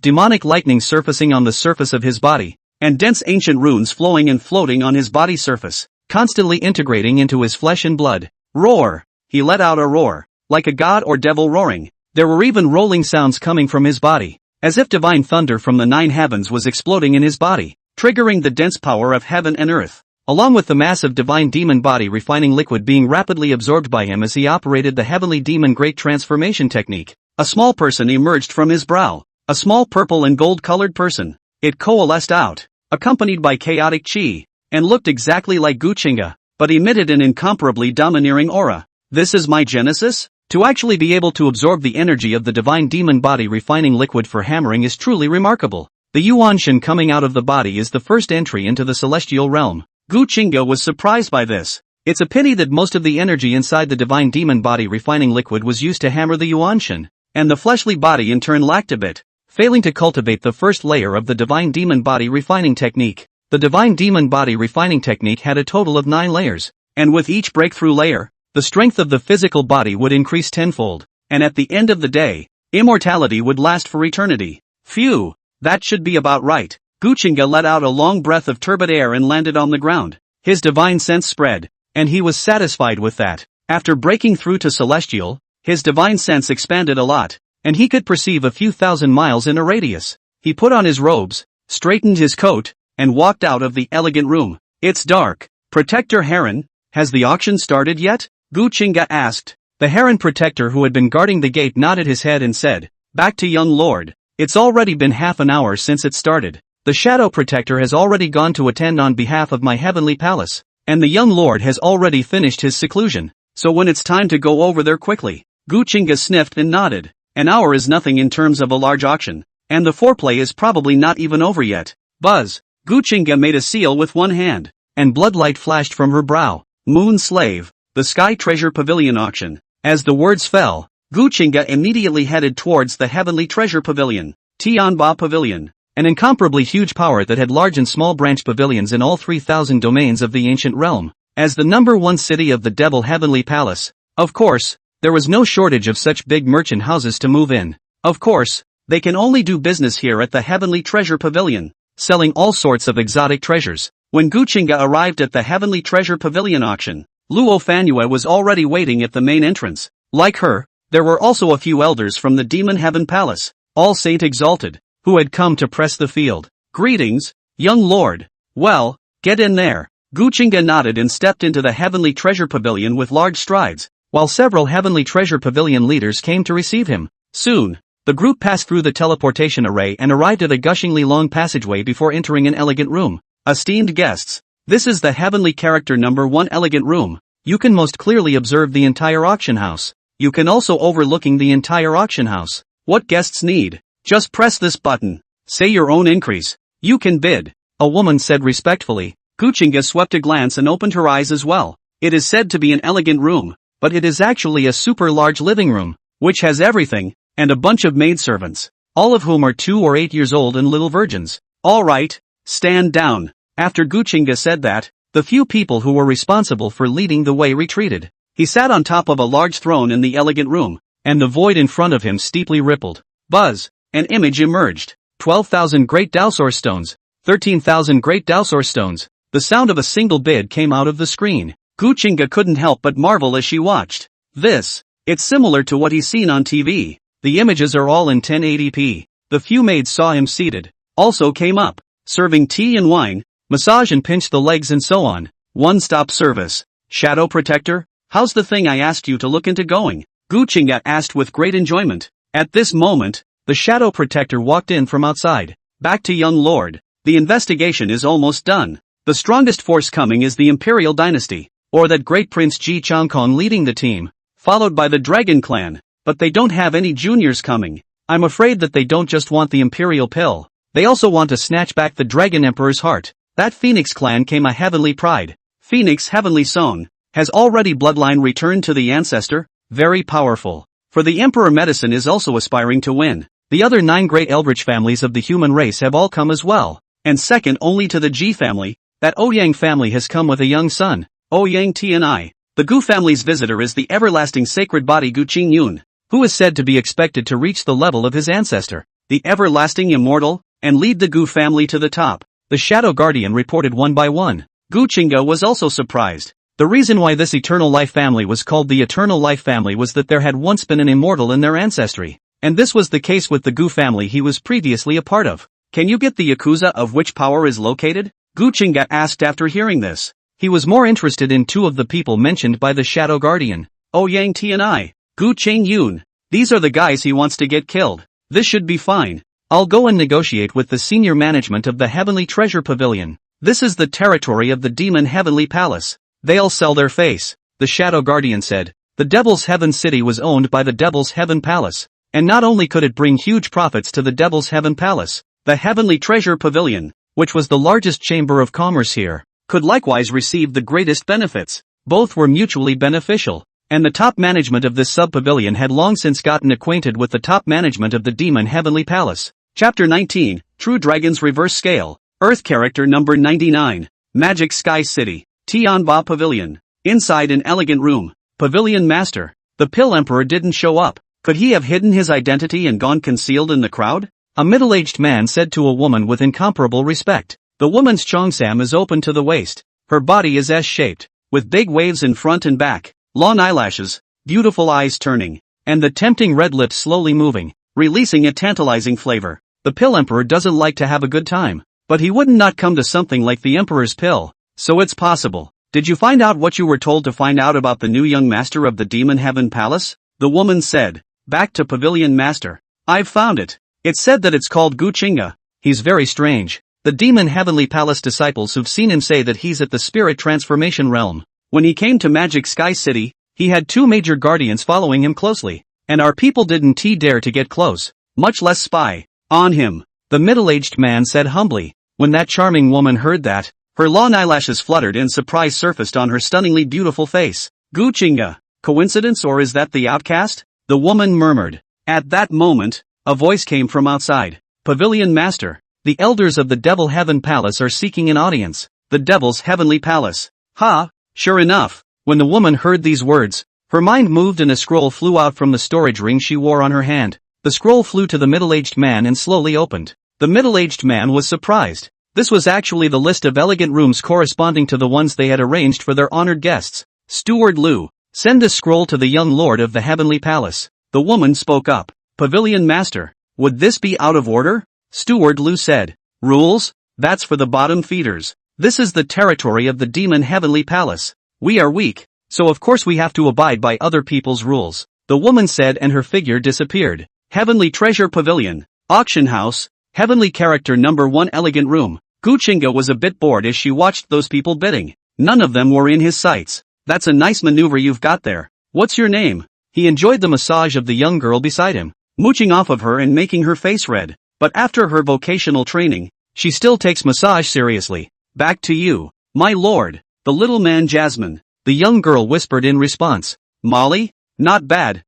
demonic lightning surfacing on the surface of his body, and dense ancient runes flowing and floating on his body surface, constantly integrating into his flesh and blood. Roar! He let out a roar, like a god or devil roaring. There were even rolling sounds coming from his body, as if divine thunder from the 9 heavens was exploding in his body, triggering the dense power of heaven and earth. along with the massive divine demon body refining liquid being rapidly absorbed by him as he operated the heavenly demon great transformation technique. A small person emerged from his brow. A small purple and gold-colored person. It coalesced out, accompanied by chaotic chi, and looked exactly like Gu Qingge, but emitted an incomparably domineering aura. This is my genesis? To actually be able to absorb the energy of the divine demon body refining liquid for hammering is truly remarkable. The Yuanshan coming out of the body is the first entry into the celestial realm. Gu Qingge was surprised by this. It's a pity that most of the energy inside the divine demon body refining liquid was used to hammer the Yuanshan, and the fleshly body in turn lacked a bit, failing to cultivate the first layer of the divine demon body refining technique. The divine demon body refining technique had a total of 9 layers, and with each breakthrough layer, the strength of the physical body would increase tenfold, and at the end of the day, immortality would last for eternity. Phew, that should be about right. Gu Qingge let out a long breath of turbid air and landed on the ground. His divine sense spread, and he was satisfied with that. After breaking through to celestial, his divine sense expanded a lot, and he could perceive a few thousand miles in a radius. He put on his robes, straightened his coat, and walked out of the elegant room. It's dark. Protector Heron, has the auction started yet? Gu Qingge asked. The Heron protector who had been guarding the gate nodded his head and said, "Back to young lord. It's already been half an hour since it started. The shadow protector has already gone to attend on behalf of my heavenly palace, and the young lord has already finished his seclusion, so when it's time to go over there quickly." Gu Qingge sniffed and nodded. An hour is nothing in terms of a large auction, and the foreplay is probably not even over yet. Buzz. Gu Qingge made a seal with one hand, and bloodlight flashed from her brow. Moon Slave. The Sky Treasure Pavilion auction. As the words fell, Gu Qingge immediately headed towards the Heavenly Treasure Pavilion, Tianba Pavilion, an incomparably huge power that had large and small branch pavilions in all 3,000 domains of the ancient realm. As the #1 city of the Devil Heavenly Palace, of course, there was no shortage of such big merchant houses to move in. Of course, they can only do business here at the Heavenly Treasure Pavilion, selling all sorts of exotic treasures. When Gu Qingge arrived at the Heavenly Treasure Pavilion auction, Luo Fanue was already waiting at the main entrance. Like her, there were also a few elders from the Demon Heaven Palace, all Saint Exalted, who had come to press the field. "Greetings, young lord. Well, get in there." Gu Qingge nodded and stepped into the Heavenly Treasure Pavilion with large strides, while several Heavenly Treasure Pavilion leaders came to receive him. Soon, the group passed through the teleportation array and arrived at a gushingly long passageway before entering an elegant room. Esteemed guests, this is the Heavenly Character #1 elegant room. You can most clearly observe the entire auction house. You can also overlooking the entire auction house. What guests need? Just press this button. Say your own increase. You can bid. A woman said respectfully. Gu Qingge swept a glance and opened her eyes as well. It is said to be an elegant room, but it is actually a super large living room, which has everything, and a bunch of maidservants, all of whom are 2 or 8 years old and little virgins. All right, stand down. After Gu Qingge said that, the few people who were responsible for leading the way retreated. He sat on top of a large throne in the elegant room, and the void in front of him steeply rippled. Buzz, an image emerged. 12,000 great Dowsor stones, 13,000 great Dowsor stones. The sound of a single bid came out of the screen. Gu Qingge couldn't help but marvel as she watched. It's similar to what he's seen on TV. The images are all in 1080p. The few maids saw him seated, also came up, serving tea and wine, massage and pinch the legs and so on. One-stop service. Shadow Protector, how's the thing I asked you to look into going? Gu Qingge asked with great enjoyment. At this moment, the Shadow Protector walked in from outside. Back to young lord. The investigation is almost done. The strongest force coming is the Imperial Dynasty, or that great Prince Ji Changkong leading the team, followed by the Dragon Clan, but they don't have any juniors coming. I'm afraid that they don't just want the Imperial pill, they also want to snatch back the Dragon Emperor's heart. That Phoenix clan came a heavenly pride. Phoenix Heavenly Song, has already bloodline returned to the ancestor, very powerful. For the Emperor Medicine is also aspiring to win. The other 9 great eldritch families of the human race have all come as well, and second only to the Ji family, that Ouyang family has come with a young son, Ouyang Tianai. The Gu family's visitor is the everlasting sacred body Gu Qingge, who is said to be expected to reach the level of his ancestor, the everlasting immortal, and lead the Gu family to the top. The Shadow Guardian reported one by one. Gu Qingge was also surprised. The reason why this Eternal Life family was called the Eternal Life family was that there had once been an immortal in their ancestry, and this was the case with the Gu family he was previously a part of. Can you get the Yakuza of which power is located? Gu Qingge asked after hearing this. He was more interested in two of the people mentioned by the Shadow Guardian, Ouyang Tianai, Gu Qingge. These are the guys he wants to get killed. This should be fine. I'll go and negotiate with the senior management of the Heavenly Treasure Pavilion. This is the territory of the Demon Heavenly Palace. They'll sell their face, the Shadow Guardian said. The Devil's Heaven City was owned by the Devil's Heaven Palace, and not only could it bring huge profits to the Devil's Heaven Palace, the Heavenly Treasure Pavilion, which was the largest chamber of commerce here, could likewise receive the greatest benefits. Both were mutually beneficial, and the top management of this sub-pavilion had long since gotten acquainted with the top management of the Demon Heavenly Palace. Chapter 19, True Dragon's Reverse Scale, Earth Character Number 99, Magic Sky City, Tianba Pavilion. Inside an elegant room, Pavilion Master, the Pill Emperor didn't show up. Could he have hidden his identity and gone concealed in the crowd? A middle-aged man said to a woman with incomparable respect. The woman's cheongsam is open to the waist. Her body is S-shaped, with big waves in front and back, long eyelashes, beautiful eyes turning, and the tempting red lips slowly moving, releasing a tantalizing flavor. The Pill Emperor doesn't like to have a good time, but he wouldn't not come to something like the Emperor's pill, so it's possible. Did you find out what you were told to find out about the new young master of the Demon Heaven Palace? The woman said. Back to Pavilion Master. I've found it. It said that it's called Gu Qingge. He's very strange. The Demon Heavenly Palace disciples who've seen him say that he's at the spirit transformation realm. When he came to Magic Sky City, he had two major guardians following him closely, and our people didn't dare to get close, much less spy on him. The middle-aged man said humbly. When that charming woman heard that, her long eyelashes fluttered and surprise surfaced on her stunningly beautiful face. Gu Qingge, coincidence or is that the outcast? The woman murmured. At that moment, a voice came from outside. Pavilion Master, the elders of the Devil Heaven Palace are seeking an audience. The Devil's Heavenly Palace. Ha! Sure enough, when the woman heard these words, her mind moved and a scroll flew out from the storage ring she wore on her hand. The scroll flew to the middle-aged man and slowly opened. The middle-aged man was surprised. This was actually the list of elegant rooms corresponding to the ones they had arranged for their honored guests. Steward Lu, send this scroll to the young lord of the Heavenly Palace. The woman spoke up. Pavilion Master, would this be out of order? Steward Lu said. Rules? That's for the bottom feeders. This is the territory of the Demon Heavenly Palace. We are weak, so of course we have to abide by other people's rules. The woman said and her figure disappeared. Heavenly Treasure Pavilion, Auction House, Heavenly Character Number 1 Elegant Room. Gu Qingge was a bit bored as she watched those people bidding. None of them were in his sights. That's a nice maneuver you've got there. What's your name? He enjoyed the massage of the young girl beside him, mooching off of her and making her face red. But after her vocational training, she still takes massage seriously. Back to you, my lord. The little man Jasmine, the young girl whispered in response. Molly? Not bad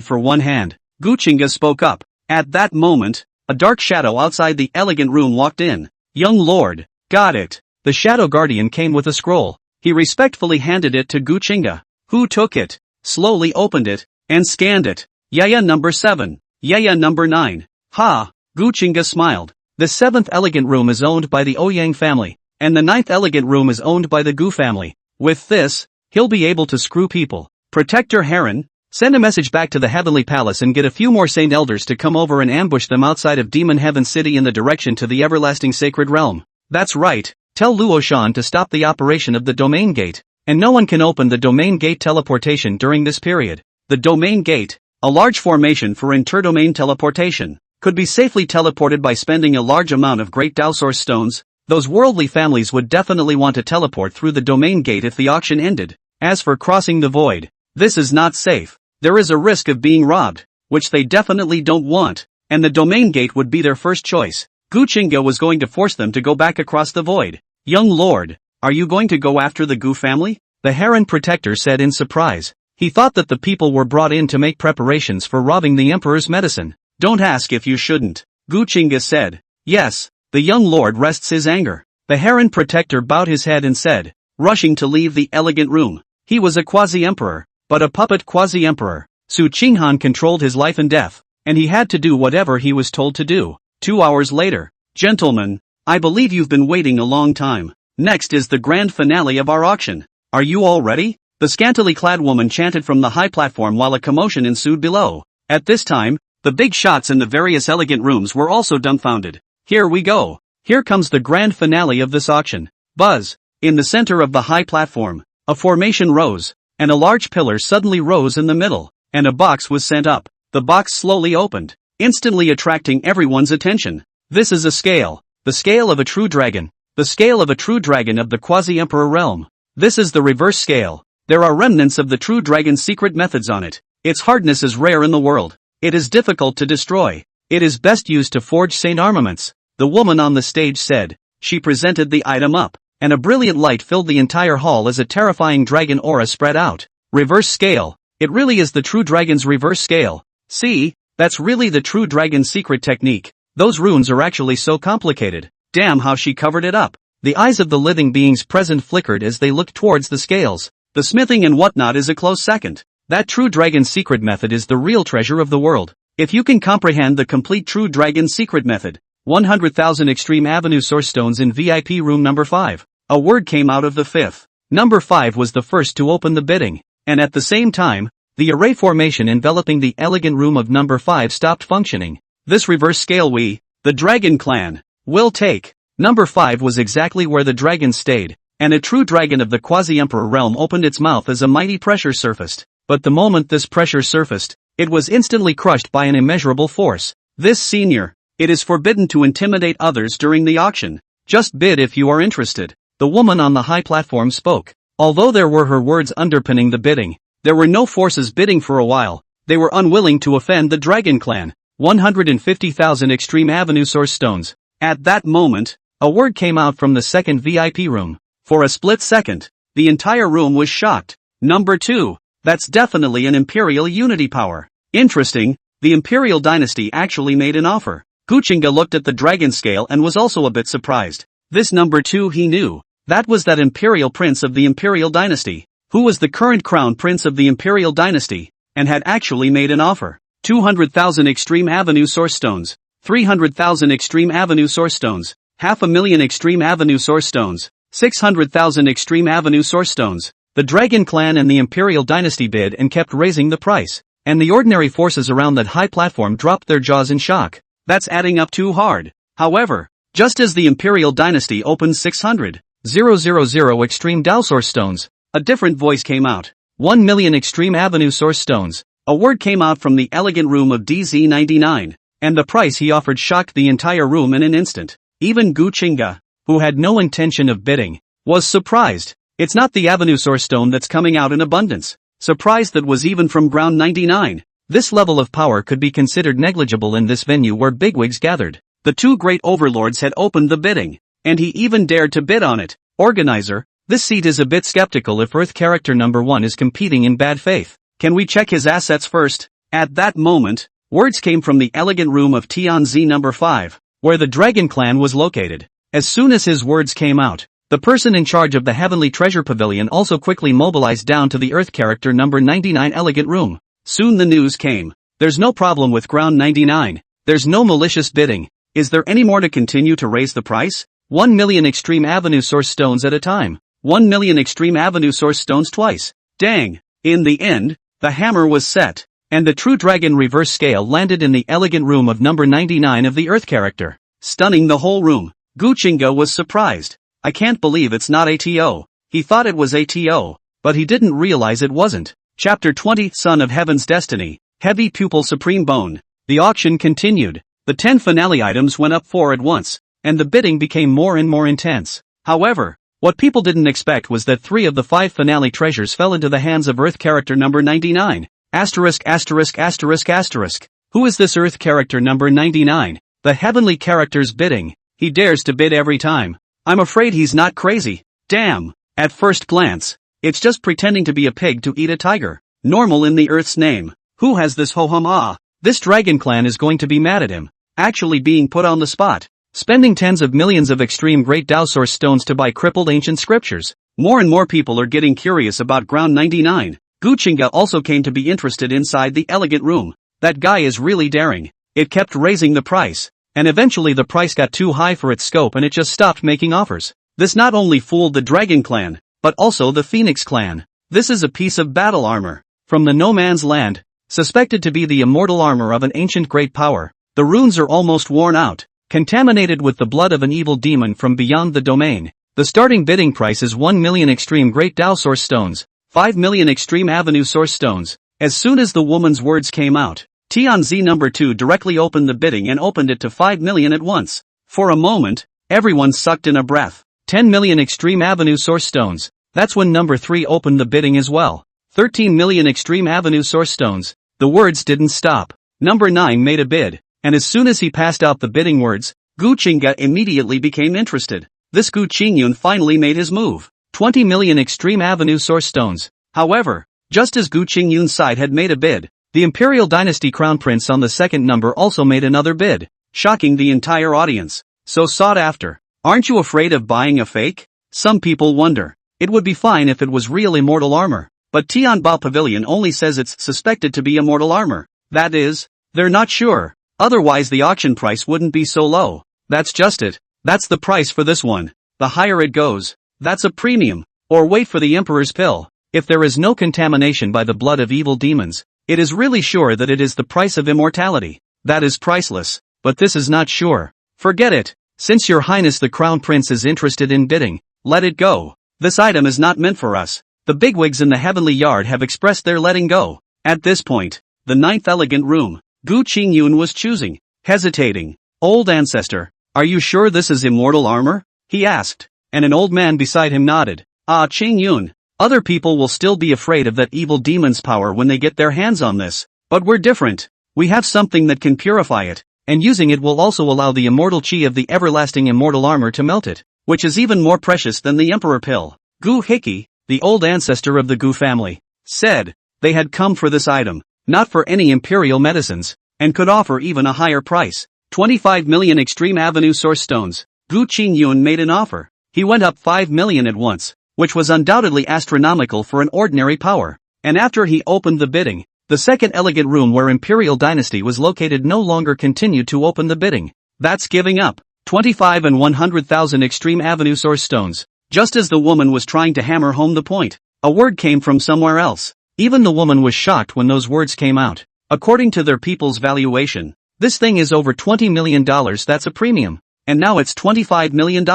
for one hand. Gu Qingge spoke up. At that moment, a dark shadow outside the elegant room walked in. Young lord, got it. The Shadow Guardian came with a scroll. He respectfully handed it to Gu Qingge, who took it, slowly opened it, and scanned it. Yaya number 7, Yaya number 9. Ha! Gu Qingge smiled. The 7th elegant room is owned by the Ouyang family, and the 9th elegant room is owned by the Gu family. With this, he'll be able to screw people. Protector Heron, send a message back to the Heavenly Palace and get a few more Saint Elders to come over and ambush them outside of Demon Heaven City in the direction to the everlasting sacred realm. That's right, tell Luo Shan to stop the operation of the Domain Gate, and no one can open the Domain Gate teleportation during this period. The Domain Gate, a large formation for interdomain teleportation, could be safely teleported by spending a large amount of Great Dao Source stones. Those worldly families would definitely want to teleport through the Domain Gate if the auction ended. As for crossing the void, this is not safe. There is a risk of being robbed, which they definitely don't want, and the Domain Gate would be their first choice. Gu Qingge was going to force them to go back across the void. Young lord, are you going to go after the Gu family? The Heron Protector said in surprise. He thought that the people were brought in to make preparations for robbing the Emperor's medicine. Don't ask if you shouldn't. Gu Qingge said. Yes, the young lord rests his anger. The Heron Protector bowed his head and said, rushing to leave the elegant room. He was a quasi-emperor, but a puppet quasi-emperor. Su Qinghan controlled his life and death, and he had to do whatever he was told to do. 2 hours later. Gentlemen, I believe you've been waiting a long time. Next is the grand finale of our auction. Are you all ready? The scantily clad woman chanted from the high platform while a commotion ensued below. At this time, the big shots in the various elegant rooms were also dumbfounded. Here we go. Here comes the grand finale of this auction. Buzz. In the center of the high platform, a formation rose, and a large pillar suddenly rose in the middle, and a box was sent up. The box slowly opened, instantly attracting everyone's attention. This is a scale. The scale of a true dragon. The scale of a true dragon of the quasi-emperor realm. This is the reverse scale. There are remnants of the true dragon's secret methods on it. Its hardness is rare in the world. It is difficult to destroy. It is best used to forge saint armaments. The woman on the stage said. She presented the item up, and a brilliant light filled the entire hall as a terrifying dragon aura spread out. Reverse scale. It really is the true dragon's reverse scale. See, that's really the true dragon's secret technique. Those runes are actually so complicated. Damn how she covered it up. The eyes of the living beings present flickered as they looked towards the scales. The smithing and whatnot is a close second. That true dragon's secret method is the real treasure of the world. If you can comprehend the complete true dragon's secret method. 100,000 Extreme Avenue source stones in VIP room number 5. A word came out of the fifth. Number 5 was the first to open the bidding, and at the same time, the array formation enveloping the elegant room of number 5 stopped functioning. This reverse scale we, the Dragon Clan, will take. Number 5 was exactly where the dragon stayed, and a true dragon of the quasi-emperor realm opened its mouth as a mighty pressure surfaced. But the moment this pressure surfaced, it was instantly crushed by an immeasurable force. This senior, it is forbidden to intimidate others during the auction. Just bid if you are interested. The woman on the high platform spoke. Although there were her words underpinning the bidding, there were no forces bidding for a while. They were unwilling to offend the Dragon Clan. 150,000 Extreme Avenue source stones. At that moment, a word came out from the second VIP room. For a split second, the entire room was shocked. Number 2. That's definitely an imperial unity power. Interesting, the imperial dynasty actually made an offer. Gu Qingge looked at the dragon scale and was also a bit surprised. This number 2 he knew. That was that imperial prince of the imperial dynasty, who was the current crown prince of the imperial dynasty, and had actually made an offer. 200,000 Extreme Avenue source stones, 300,000 Extreme Avenue source stones, 500,000 Extreme Avenue source stones, 600,000 Extreme Avenue source stones. The Dragon Clan and the imperial dynasty bid and kept raising the price, and the ordinary forces around that high platform dropped their jaws in shock. That's adding up too hard. However, just as the imperial dynasty opened 600,000 Extreme Dao source stones, a different voice came out. 1 million Extreme Avenue source stones. A word came out from the elegant room of DZ99, and the price he offered shocked the entire room in an instant. Even Gu Qingge, who had no intention of bidding, was surprised. It's not the Avenue source stone that's coming out in abundance. Surprised that was even from ground 99. This level of power could be considered negligible in this venue where bigwigs gathered. The two great overlords had opened the bidding, and he even dared to bid on it. Organizer, this seat is a bit skeptical if Earth character number 1 is competing in bad faith. Can we check his assets first? At that moment, words came from the elegant room of Tianzi number 5, where the Dragon Clan was located. As soon as his words came out, the person in charge of the Heavenly Treasure Pavilion also quickly mobilized down to the Earth character number 99 elegant room. Soon the news came. There's no problem with ground 99. There's no malicious bidding. Is there any more to continue to raise the price? 1 million Extreme Avenue source stones at a time. 1 million Extreme Avenue source stones twice. Dang. In the end, the hammer was set, and the true dragon reverse scale landed in the elegant room of number 99 of the Earth character, stunning the whole room. Gu Qingge was surprised. I can't believe it's not ATO. He thought it was ATO, but he didn't realize it wasn't. Chapter 20 Son of Heaven's Destiny, Heavy Pupil Supreme Bone. The auction continued. The 10 finale items went up 4 at once, and the bidding became more and more intense. However, what people didn't expect was that 3 of the 5 finale treasures fell into the hands of Earth character number 99. Asterisk asterisk asterisk asterisk. Who is this Earth character number 99? The heavenly character's bidding. He dares to bid every time. I'm afraid he's not crazy. Damn. At first glance, it's just pretending to be a pig to eat a tiger. Normal in the Earth's name. Who has this ho-hum ah? This Dragon Clan is going to be mad at him. Actually being put on the spot. Spending tens of millions of extreme great Dao source stones to buy crippled ancient scriptures. More and more people are getting curious about ground 99. Gu Qingge also came to be interested inside the elegant room. That guy is really daring. It kept raising the price. And eventually the price got too high for its scope and it just stopped making offers. This not only fooled the Dragon Clan, but also the Phoenix Clan. This is a piece of battle armor from the No Man's Land, suspected to be the immortal armor of an ancient great power. The runes are almost worn out, contaminated with the blood of an evil demon from beyond the domain. The starting bidding price is 1 million extreme Great Dao Source Stones, 5 million extreme Avenue Source Stones. As soon as the woman's words came out, Tianzi number 2 directly opened the bidding and opened it to 5 million at once. For a moment, everyone sucked in a breath. 10 million extreme Avenue Source Stones. That's when number 3 opened the bidding as well. 13 million extreme Avenue Source Stones. The words didn't stop. Number 9 made a bid, and as soon as he passed out the bidding words, Gu Qingge immediately became interested. This Gu Qingge finally made his move. 20 million extreme Avenue Source Stones. However, just as Gu Qingge's side had made a bid, the Imperial Dynasty Crown Prince on the second number also made another bid, shocking the entire audience. So sought after. Aren't you afraid of buying a fake? Some people wonder. It would be fine if it was real immortal armor, but Tianbao Pavilion only says it's suspected to be immortal armor. That is, they're not sure. Otherwise the auction price wouldn't be so low. That's just it. That's the price for this one. The higher it goes, that's a premium. Or wait for the Emperor's pill. If there is no contamination by the blood of evil demons, it is really sure that it is the price of immortality. That is priceless. But this is not sure. Forget it. Since Your Highness the Crown Prince is interested in bidding, let it go. This item is not meant for us. The bigwigs in the heavenly yard have expressed their letting go. At this point, the 9th elegant room, Gu Qingge was choosing, hesitating. Old ancestor, are you sure this is immortal armor? He asked, and an old man beside him nodded. Ah, Qingge, other people will still be afraid of that evil demon's power when they get their hands on this, but we're different. We have something that can purify it, and using it will also allow the immortal chi of the everlasting immortal armor to melt it, which is even more precious than the emperor pill. Gu Qingge, the old ancestor of the Gu family, said they had come for this item, not for any imperial medicines, and could offer even a higher price. 25 million extreme Avenue Source Stones. Gu Qingge made an offer. He went up 5 million at once, which was undoubtedly astronomical for an ordinary power. And after he opened the bidding, the second elegant room where Imperial Dynasty was located no longer continued to open the bidding. That's giving up. 25 and 100,000 extreme Avenue Source Stones. Just as the woman was trying to hammer home the point, a word came from somewhere else. Even the woman was shocked when those words came out. According to their people's valuation, this thing is over $20 million. That's a premium. And now it's $25 million.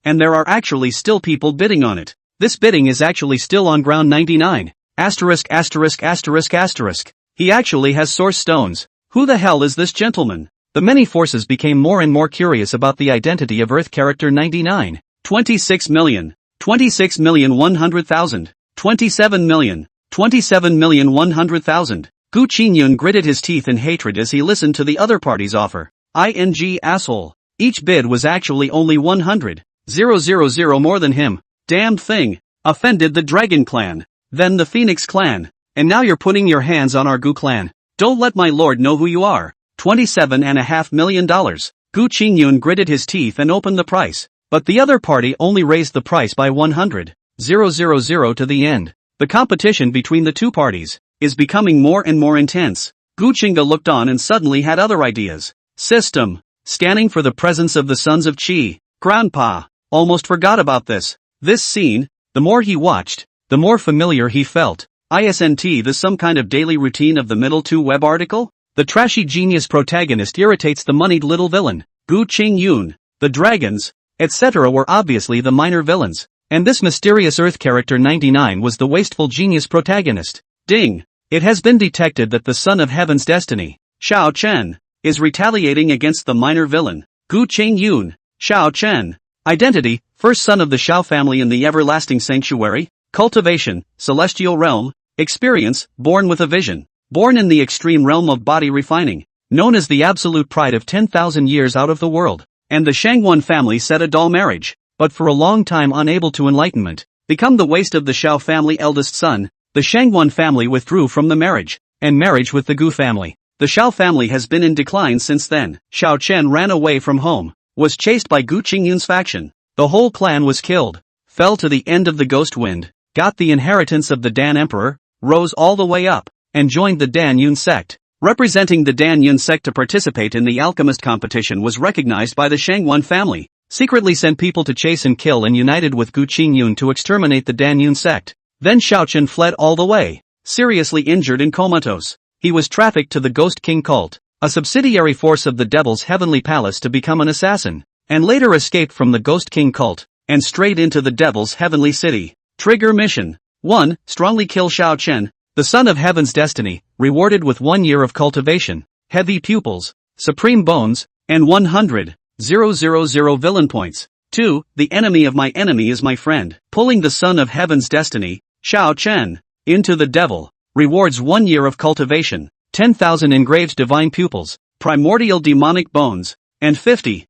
And there are actually still people bidding on it. This bidding is actually still on ground 99. Asterisk asterisk asterisk asterisk. He actually has source stones. Who the hell is this gentleman? The many forces became more and more curious about the identity of Earth character 99. 26 million. 26 million 100,000. 27 million. 27 million 100,000. Gu Qingge gritted his teeth in hatred as he listened to the other party's offer. Asshole. Each bid was actually only 100,000 more than him. Damned thing. Offended the Dragon Clan. Then the Phoenix Clan. And now you're putting your hands on our Gu Clan. Don't let my lord know who you are. $27.5 million. Gu Qingge gritted his teeth and opened the price. But the other party only raised the price by 100,000 to the end. The competition between the two parties is becoming more and more intense. Gu Qingge looked on and suddenly had other ideas. System. Scanning for the presence of the sons of Qi. Grandpa. Almost forgot about this. This scene, the more he watched, the more familiar he felt. Isn't this some kind of daily routine of the middle two web article? The trashy genius protagonist irritates the moneyed little villain. Gu Qingge, the dragons, etc. were obviously the minor villains. And this mysterious Earth character 99 was the wasteful genius protagonist. Ding! It has been detected that the son of Heaven's destiny, Shao Chen, is retaliating against the minor villain, Gu Qingge. Shao Chen. Identity, first son of the Shao family in the everlasting sanctuary. Cultivation, celestial realm. Experience, born with a vision. Born in the extreme realm of body refining. Known as the absolute pride of 10,000 years out of the world. And the Shangwan family said a dull marriage, but for a long time unable to enlightenment, become the waste of the Shao family eldest son. The Shangwan family withdrew from the marriage, and marriage with the Gu family. The Shao family has been in decline since then. Shao Chen ran away from home, was chased by Gu Qingge's faction. The whole clan was killed, fell to the end of the ghost wind, got the inheritance of the Dan Emperor, rose all the way up, and joined the Dan Yun sect. Representing the Dan Yun sect to participate in the alchemist competition was recognized by the Shangwan family, secretly sent people to chase and kill and united with Gu Qingge to exterminate the Dan Yun sect. Then Shao Chen fled all the way, seriously injured and comatose. He was trafficked to the Ghost King cult, a subsidiary force of the Devil's heavenly palace to become an assassin, and later escaped from the Ghost King cult, and strayed into the Devil's heavenly city. Trigger mission. 1. Strongly kill Xiao Chen, the son of heaven's destiny, rewarded with 1 year of cultivation, heavy pupils, supreme bones, and 100,000 villain points. 2. The enemy of my enemy is my friend. Pulling the son of heaven's destiny, Xiao Chen, into the devil, rewards 1 year of cultivation, 10,000 engraved divine pupils, primordial demonic bones, and 50,000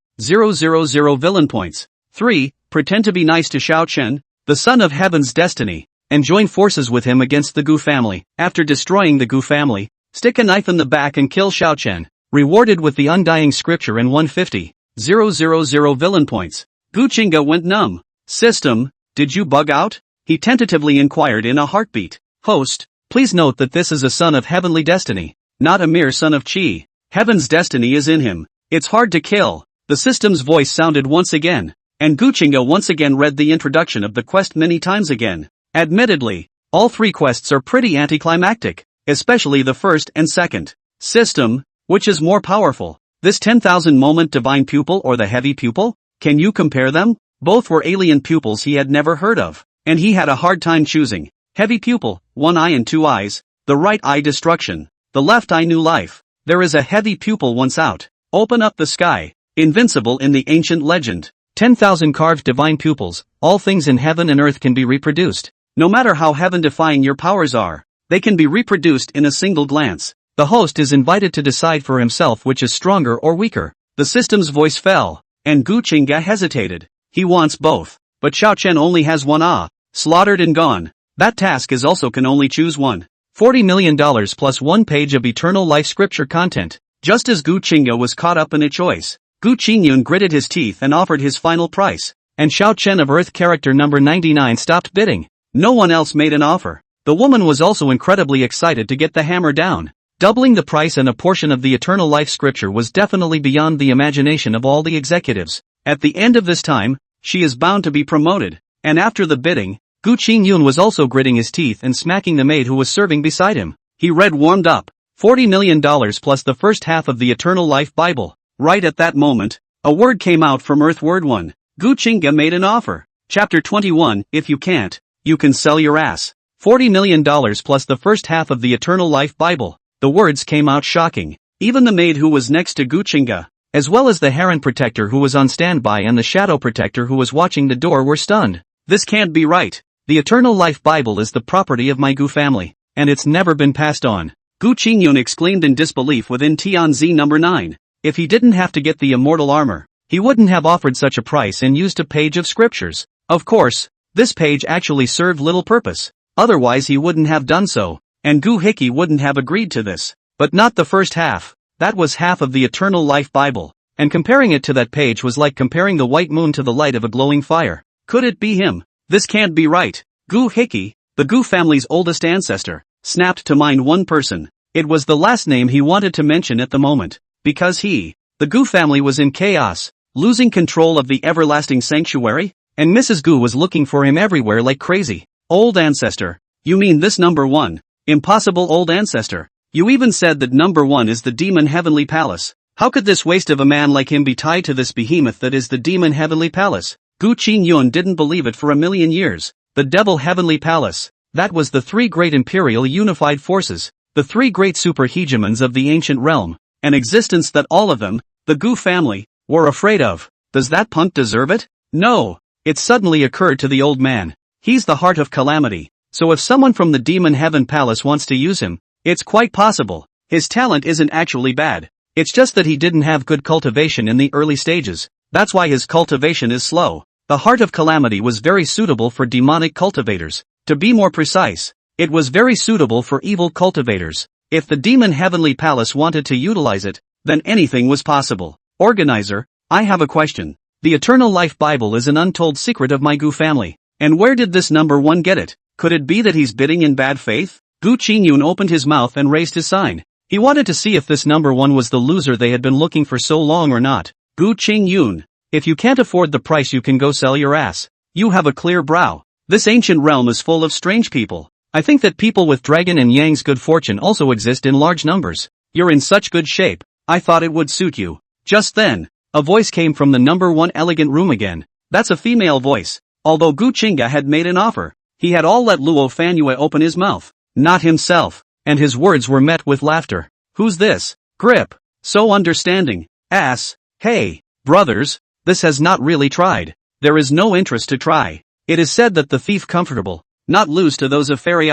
villain points. 3. Pretend to be nice to Xiao Chen, the son of heaven's destiny, and join forces with him against the Gu family. After destroying the Gu family, stick a knife in the back and kill Xiao Chen, rewarded with the undying scripture and 150,000 villain points. Gu Qingge went numb. System, did you bug out? He tentatively inquired in a heartbeat. Host, please note that this is a son of heavenly destiny, not a mere son of Qi. Heaven's destiny is in him. It's hard to kill. The system's voice sounded once again, and Gu Qingge once again read the introduction of the quest many times again. Admittedly, all 3 quests are pretty anticlimactic, especially the first and second. System, which is more powerful, this 10,000 moment divine pupil or the heavy pupil? Can you compare them? Both were alien pupils he had never heard of, and he had a hard time choosing. Heavy pupil, 1 eye and 2 eyes, the right eye destruction, the left eye new life. There is a heavy pupil once out. Open up the sky, invincible in the ancient legend. 10,000 carved divine pupils, all things in heaven and earth can be reproduced. No matter how heaven-defying your powers are, they can be reproduced in a single glance. The host is invited to decide for himself which is stronger or weaker. The system's voice fell, and Gu Qingge hesitated. He wants both, but Xiao Chen only has 1 slaughtered and gone. That task is also can only choose one. $40 million plus 1 page of eternal life scripture content. Just as Gu Qingge was caught up in a choice, Gu Qingge gritted his teeth and offered his final price, and Xiao Chen of Earth character number 99 stopped bidding. No one else made an offer. The woman was also incredibly excited to get the hammer down. Doubling the price and a portion of the eternal life scripture was definitely beyond the imagination of all the executives. At the end of this time, she is bound to be promoted. And after the bidding, Gu Qingge was also gritting his teeth and smacking the maid who was serving beside him. He read warmed up. $40 million plus the first half of the Eternal Life Bible. Right at that moment, a word came out from Earth Word 1. Gu Qingge made an offer. Chapter 21, if you can't, you can sell your ass. $40 million plus the first half of the Eternal Life Bible. The words came out shocking. Even the maid who was next to Gu Qingge, as well as the Heron Protector who was on standby and the Shadow Protector who was watching the door were stunned. This can't be right. The Eternal Life Bible is the property of my Gu family, and it's never been passed on. Gu Qingge exclaimed in disbelief within Tianzi number 9. If he didn't have to get the immortal armor, he wouldn't have offered such a price and used a page of scriptures. Of course, this page actually served little purpose. Otherwise he wouldn't have done so, and Gu Qingge wouldn't have agreed to this. But not the first half. That was half of the Eternal Life Bible, and comparing it to that page was like comparing the white moon to the light of a glowing fire. Could it be him? This can't be right. Gu Qingge, the Gu family's oldest ancestor, snapped to mind one person. It was the last name he wanted to mention at the moment, because the Gu family was in chaos, losing control of the everlasting sanctuary, and Mrs. Gu was looking for him everywhere like crazy. Old ancestor? You mean this number 1? Impossible old ancestor. You even said that number 1 is the demon heavenly palace. How could this waste of a man like him be tied to this behemoth that is the demon heavenly palace? Gu Qingge didn't believe it for a million years. The devil heavenly palace. That was the 3 great imperial unified forces, the 3 great super hegemons of the ancient realm, an existence that all of them, the Gu family, were afraid of. Does that punk deserve it? No. It suddenly occurred to the old man. He's the heart of calamity, so if someone from the demon heaven palace wants to use him, it's quite possible. His talent isn't actually bad. It's just that he didn't have good cultivation in the early stages. That's why his cultivation is slow. The heart of calamity was very suitable for demonic cultivators. To be more precise, it was very suitable for evil cultivators. If the demon heavenly palace wanted to utilize it, then anything was possible. Organizer, I have a question. The Eternal Life Bible is an untold secret of my Gu family. And where did this number 1 get it? Could it be that he's bidding in bad faith? Gu Qingge opened his mouth and raised his sign. He wanted to see if this number 1 was the loser they had been looking for so long or not. Gu Qingge, if you can't afford the price you can go sell your ass. You have a clear brow. This ancient realm is full of strange people. I think that people with Dragon and Yang's good fortune also exist in large numbers. You're in such good shape. I thought it would suit you. Just then, a voice came from the number 1 elegant room again. That's a female voice. Although Gu Qingge had made an offer, he had all let Luo Fanyue open his mouth, not himself, and his words were met with laughter. Who's this? Grip. So understanding. Ass. Hey, brothers, this has not really tried. There is no interest to try. It is said that the thief comfortable, not lose to those of fairy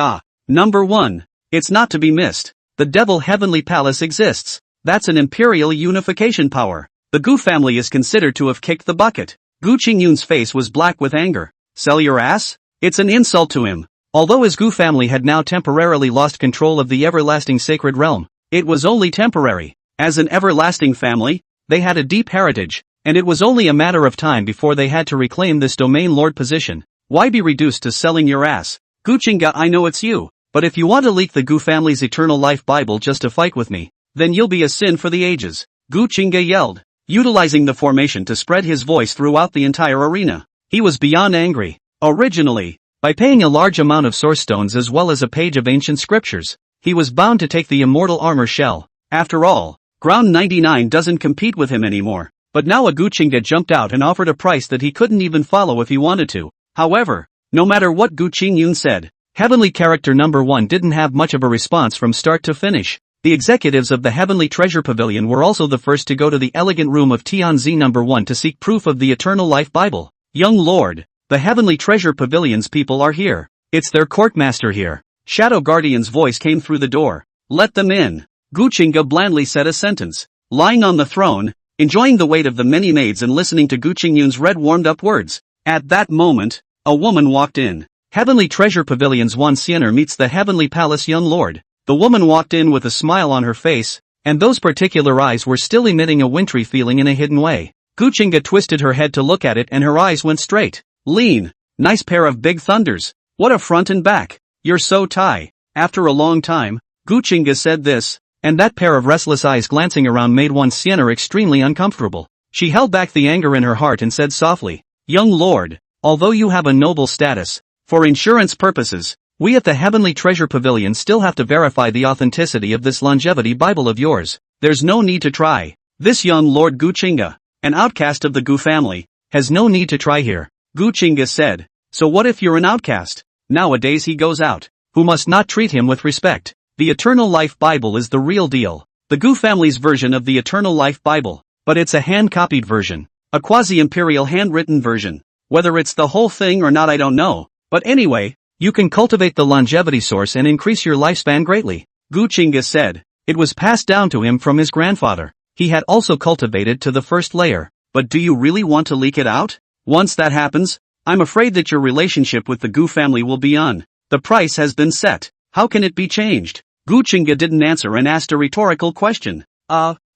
Number 1. It's not to be missed. The devil heavenly palace exists. That's an imperial unification power. The Gu family is considered to have kicked the bucket. Gu Qingge's face was black with anger. Sell your ass? It's an insult to him. Although his Gu family had now temporarily lost control of the everlasting sacred realm, it was only temporary. As an everlasting family, they had a deep heritage, and it was only a matter of time before they had to reclaim this domain lord position. Why be reduced to selling your ass? Gu Qingge, I know it's you, but if you want to leak the Gu family's eternal life Bible just to fight with me, then you'll be a sin for the ages. Gu Qingge yelled, utilizing the formation to spread his voice throughout the entire arena. He was beyond angry. Originally, by paying a large amount of source stones as well as a page of ancient scriptures, he was bound to take the immortal armor shell. After all, Ground 99 doesn't compete with him anymore. But now a Gu Qingge jumped out and offered a price that he couldn't even follow if he wanted to. However, no matter what Gu Qingge said, Heavenly Character number 1 didn't have much of a response from start to finish. The executives of the Heavenly Treasure Pavilion were also the first to go to the elegant room of Tianzi number 1 to seek proof of the Eternal Life Bible. Young Lord, the Heavenly Treasure Pavilion's people are here. It's their courtmaster here. Shadow Guardian's voice came through the door. Let them in. Gu Qingge blandly said a sentence. Lying on the throne, enjoying the weight of the many maids and listening to Gu Qingge's red warmed-up words. At that moment, a woman walked in. Heavenly Treasure Pavilion's Wan Xianer meets the Heavenly Palace young lord. The woman walked in with a smile on her face, and those particular eyes were still emitting a wintry feeling in a hidden way. Gu Qingge twisted her head to look at it and her eyes went straight. Lean. Nice pair of big thunders. What a front and back. You're so Tai. After a long time, Gu Qingge said this, and that pair of restless eyes glancing around made Wan Xianer extremely uncomfortable. She held back the anger in her heart and said softly, Young Lord, although you have a noble status, for insurance purposes, we at the Heavenly Treasure Pavilion still have to verify the authenticity of this longevity Bible of yours. There's no need to try. This young Lord Gu Qingge, an outcast of the Gu family, has no need to try here. Gu Qingge said, so what if you're an outcast? Nowadays he goes out, who must not treat him with respect. The Eternal Life Bible is the real deal. The Gu family's version of the Eternal Life Bible, but it's a hand-copied version, a quasi-imperial handwritten version. Whether it's the whole thing or not I don't know, but anyway, you can cultivate the longevity source and increase your lifespan greatly. Gu Qingge said, it was passed down to him from his grandfather. He had also cultivated to the first layer, but do you really want to leak it out? Once that happens, I'm afraid that your relationship with the Gu family will be on. The price has been set. How can it be changed? Gu Qingge didn't answer and asked a rhetorical question.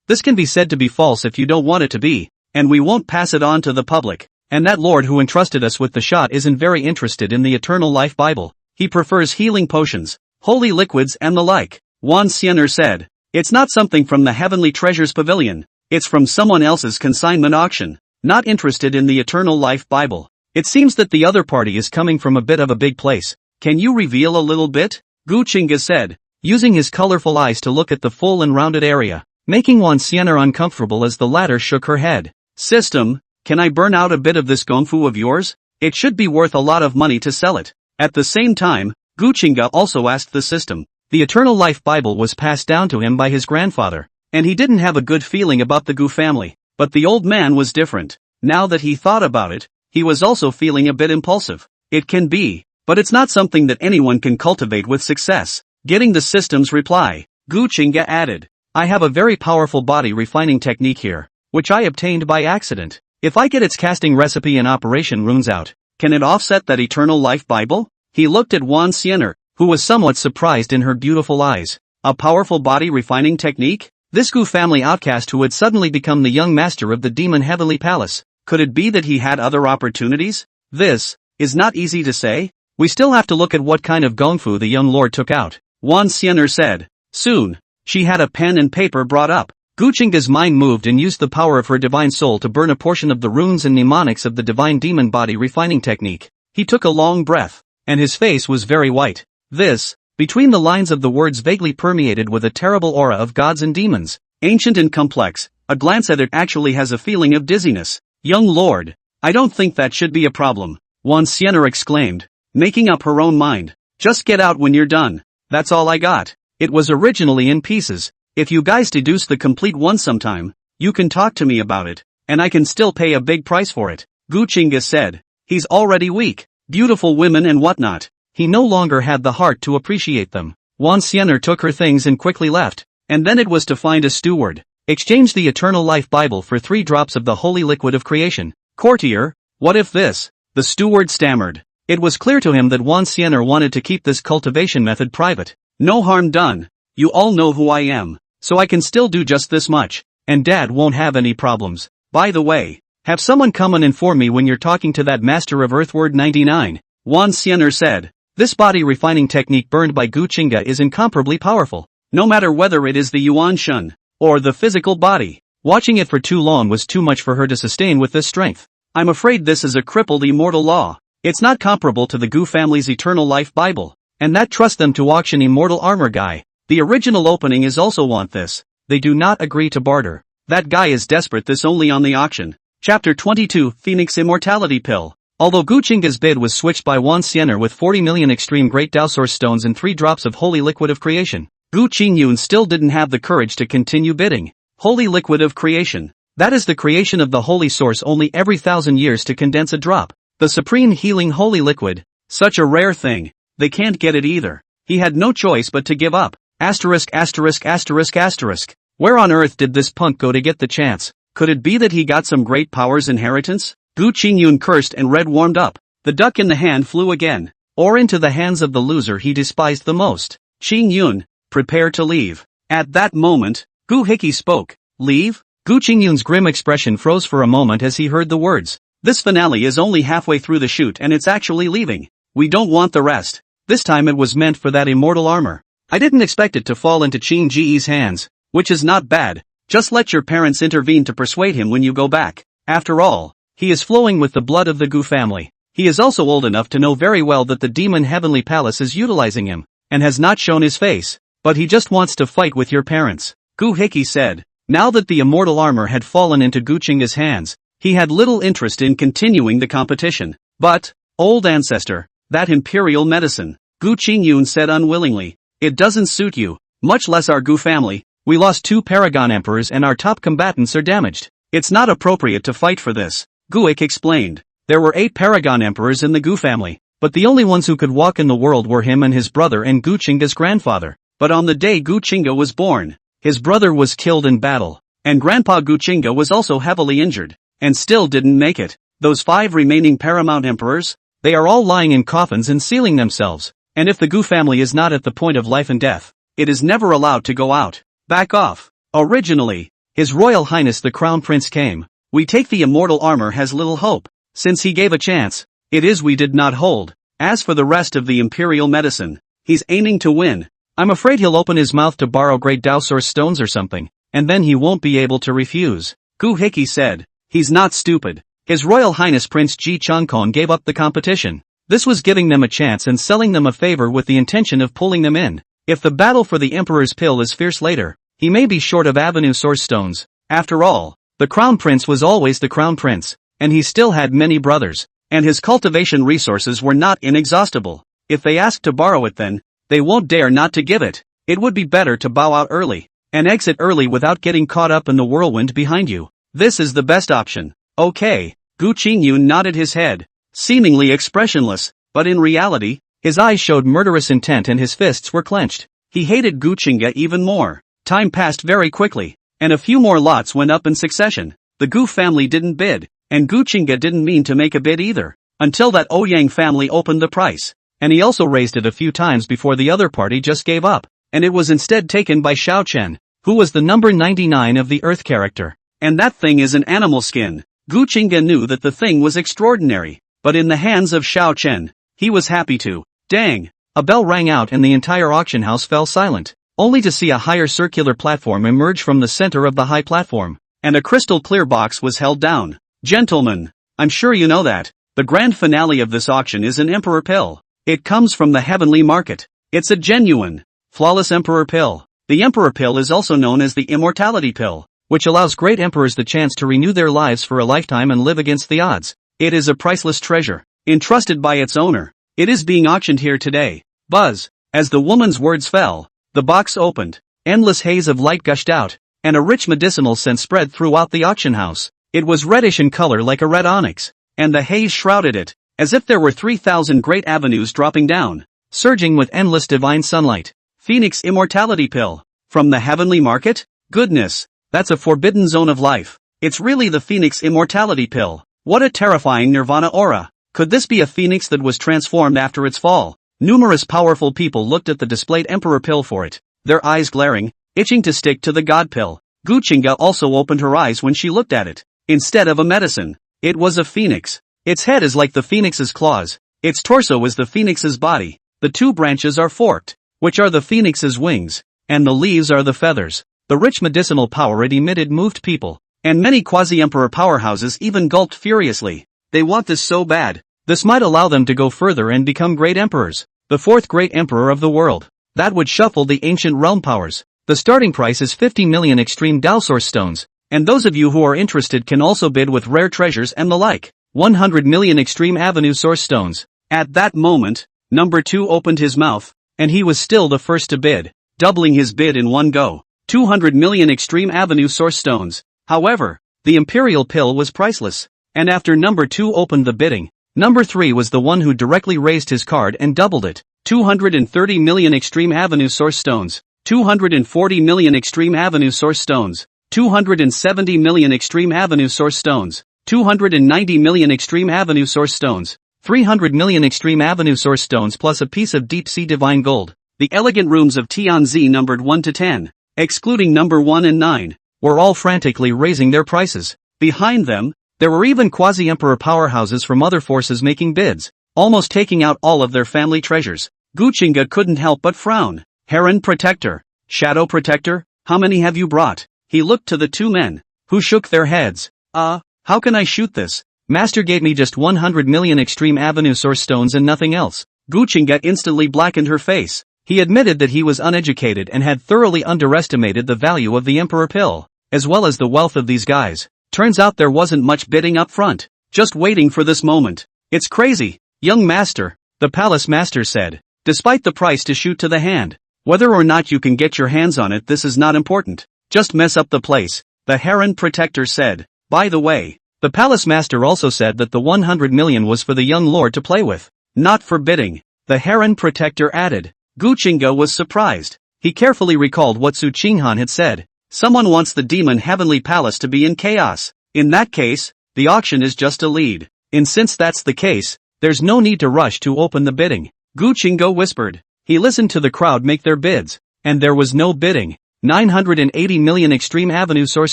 This can be said to be false if you don't want it to be, and we won't pass it on to the public. And that Lord who entrusted us with the shot isn't very interested in the Eternal Life Bible. He prefers healing potions, holy liquids and the like. Wan Xianer said, it's not something from the Heavenly Treasures Pavilion. It's from someone else's consignment auction. Not interested in the Eternal Life Bible. It seems that the other party is coming from a bit of a big place. Can you reveal a little bit? Gu Qingge said, using his colorful eyes to look at the full and rounded area, making Wan Xianer uncomfortable as the latter shook her head. System, can I burn out a bit of this gongfu of yours? It should be worth a lot of money to sell it. At the same time, Gu Qingge also asked the system. The Eternal Life Bible was passed down to him by his grandfather, and he didn't have a good feeling about the Gu family. But the old man was different. Now that he thought about it, he was also feeling a bit impulsive. It can be, but it's not something that anyone can cultivate with success. Getting the system's reply, Gu Qingge added, I have a very powerful body refining technique here, which I obtained by accident. If I get its casting recipe and operation runes out, can it offset that Eternal Life Bible? He looked at Wan Xianer, who was somewhat surprised in her beautiful eyes. A powerful body refining technique? This Gu family outcast who had suddenly become the young master of the Demon Heavenly Palace. Could it be that he had other opportunities? This is not easy to say. We still have to look at what kind of gongfu the young lord took out. Wan Xianer said. Soon, she had a pen and paper brought up. Gu Qingge's mind moved and used the power of her divine soul to burn a portion of the runes and mnemonics of the divine demon body refining technique. He took a long breath, and his face was very white. This, between the lines of the words vaguely permeated with a terrible aura of gods and demons. ancient and complex. A glance at it actually has a feeling of dizziness. Young lord, I don't think that should be a problem, Wan Xianer exclaimed, making up her own mind. Just get out when you're done. That's all I got. It was originally in pieces. If you guys deduce the complete one sometime, you can talk to me about it, and I can still pay a big price for it, Gu Qingge said. He's already weak. Beautiful women and whatnot. He no longer had the heart to appreciate them. Wan Xianer took her things and quickly left, and then it was to find a steward. Exchange the Eternal Life Bible for 3 drops of the holy liquid of creation. Courtier, what if this? The steward stammered. It was clear to him that Wan Xianer wanted to keep this cultivation method private. No harm done. You all know who I am, so I can still do just this much, and Dad won't have any problems. By the way, have someone come and inform me when you're talking to that master of Earthward 99, Wan Xianer said. This body refining technique burned by Gu Qingge is incomparably powerful, no matter whether it is the Yuan Shun, or the physical body. Watching it for too long was too much for her to sustain with this strength. I'm afraid this is a crippled immortal law. It's not comparable to the Gu family's Eternal Life Bible, and that trusts them to auction immortal armor guy. The original opening is also want this. They do not agree to barter. That guy is desperate, this only on the auction. Chapter 22 Phoenix Immortality Pill. Although Gu Qingge's bid was switched by Wan Xianer with 40 million extreme great Dao Source stones and 3 drops of holy liquid of creation, Gu Qingge still didn't have the courage to continue bidding. Holy liquid of creation. That is the creation of the holy source only every 1,000 years to condense a drop. The supreme healing holy liquid. Such a rare thing. They can't get it either. He had no choice but to give up. Asterisk asterisk asterisk asterisk. Where on earth did this punk go to get the chance? Could it be that he got some great powers inheritance? Gu Qingge cursed and red warmed up. The duck in the hand flew again. Or into the hands of the loser he despised the most. Qingyun, prepare to leave. At that moment, Gu Qingge spoke. Leave? Gu Qingyun's grim expression froze for a moment as he heard the words. This finale is only halfway through the shoot and it's actually leaving. We don't want the rest. This time it was meant for that immortal armor. I didn't expect it to fall into Qingge's hands, which is not bad. Just let your parents intervene to persuade him when you go back. After all, he is flowing with the blood of the Gu family. He is also old enough to know very well that the demon heavenly palace is utilizing him, and has not shown his face, but he just wants to fight with your parents, Gu Qingge said. Now that the immortal armor had fallen into Gu Qingge's hands, he had little interest in continuing the competition. But, old ancestor, that imperial medicine, Gu Qingge said unwillingly, it doesn't suit you, much less our Gu family. We lost 2 paragon emperors and our top combatants are damaged. It's not appropriate to fight for this. Guic explained. There were 8 paragon emperors in the Gu family, but the only ones who could walk in the world were him and his brother and Gu Qingge's grandfather. But on the day Gu Qingge was born, his brother was killed in battle, and Grandpa Gu Qingge was also heavily injured, and still didn't make it. Those 5 remaining paramount emperors, they are all lying in coffins and sealing themselves, and if the Gu family is not at the point of life and death, it is never allowed to go out. Back off. Originally, His Royal Highness the Crown Prince came. We take the immortal armor has little hope, since he gave a chance. It is we did not hold. As for the rest of the imperial medicine, he's aiming to win. I'm afraid he'll open his mouth to borrow great Dao Source stones or something, and then he won't be able to refuse. Gu Qingge said. He's not stupid. His Royal Highness Prince Ji Changkong gave up the competition. This was giving them a chance and selling them a favor with the intention of pulling them in. If the battle for the Emperor's Pill is fierce later, he may be short of Avenue Source stones. After all, the Crown Prince was always the Crown Prince, and he still had many brothers, and his cultivation resources were not inexhaustible. If they ask to borrow it then, they won't dare not to give it. It would be better to bow out early, and exit early without getting caught up in the whirlwind behind you. This is the best option. Okay, Gu Qingge nodded his head, seemingly expressionless, but in reality, his eyes showed murderous intent and his fists were clenched. He hated Gu Qingge even more. Time passed very quickly, and a few more lots went up in succession. The Gu family didn't bid, and Gu Qingge didn't mean to make a bid either, until that Ouyang family opened the price, and he also raised it a few times before the other party just gave up, and it was instead taken by Xiao Chen, who was the number 99 of the Earth character. And that thing is an animal skin. Gu Qingge knew that the thing was extraordinary, but in the hands of Xiao Chen, he was happy to. Dang! A bell rang out and the entire auction house fell silent, only to see a higher circular platform emerge from the center of the high platform, and a crystal clear box was held down. Gentlemen, I'm sure you know that the grand finale of this auction is an Emperor Pill. It comes from the heavenly market. It's a genuine, flawless Emperor Pill. The Emperor Pill is also known as the Immortality Pill, which allows great emperors the chance to renew their lives for a lifetime and live against the odds. It is a priceless treasure, entrusted by its owner. It is being auctioned here today. Buzz. As the woman's words fell, the box opened, endless haze of light gushed out, and a rich medicinal scent spread throughout the auction house. It was reddish in color like a red onyx, and the haze shrouded it, as if there were 3,000 great avenues dropping down, surging with endless divine sunlight. Phoenix Immortality Pill. From the heavenly market? Goodness, that's a forbidden zone of life. It's really the Phoenix Immortality Pill. What a terrifying nirvana aura. Could this be a phoenix that was transformed after its fall? Numerous powerful people looked at the displayed Emperor Pill for it, their eyes glaring, itching to stick to the God Pill. Gu Qingge also opened her eyes when she looked at it. Instead of a medicine, it was a phoenix. Its head is like the phoenix's claws. Its torso is the phoenix's body. The two branches are forked, which are the phoenix's wings, and the leaves are the feathers. The rich medicinal power it emitted moved people, and many quasi-emperor powerhouses even gulped furiously. They want this so bad. This might allow them to go further and become great emperors. The fourth great emperor of the world. That would shuffle the ancient realm powers. The starting price is 50 million extreme Dao Source stones, and those of you who are interested can also bid with rare treasures and the like. 100 million extreme avenue source stones. At that moment, number 2 opened his mouth, and he was still the first to bid, doubling his bid in one go. 200 million extreme avenue source stones. However, the Imperial Pill was priceless, and after number 2 opened the bidding, number 3 was the one who directly raised his card and doubled it. 230 million extreme avenue source stones. 240 million extreme avenue source stones. 270 million extreme avenue source stones. 290 million extreme avenue source stones. 300 million extreme avenue source stones plus a piece of deep sea divine gold. The elegant rooms of Tianzi numbered 1 to 10, excluding number 1 and 9, were all frantically raising their prices. Behind them, there were even quasi-emperor powerhouses from other forces making bids, almost taking out all of their family treasures. Gu Qingge couldn't help but frown. Heron Protector, Shadow Protector, how many have you brought? He looked to the two men, who shook their heads. How can I shoot this? Master gave me just 100 million extreme avenue source stones and nothing else. Gu Qingge instantly blackened her face. He admitted that he was uneducated and had thoroughly underestimated the value of the Emperor Pill, as well as the wealth of these guys. Turns out there wasn't much bidding up front, just waiting for this moment. It's crazy, young master, the palace master said. Despite the price to shoot to the hand, whether or not you can get your hands on it, this is not important. Just mess up the place, the Heron Protector said. By the way, the palace master also said that the 100 million was for the young lord to play with, not for bidding. The Heron Protector added. Gu Qingge was surprised. He carefully recalled what Su Qinghan had said. Someone wants the demon heavenly palace to be in chaos. In that case, the auction is just a lead. And since that's the case, there's no need to rush to open the bidding. Gu Qingge whispered. He listened to the crowd make their bids, and there was no bidding. 980 million extreme avenue source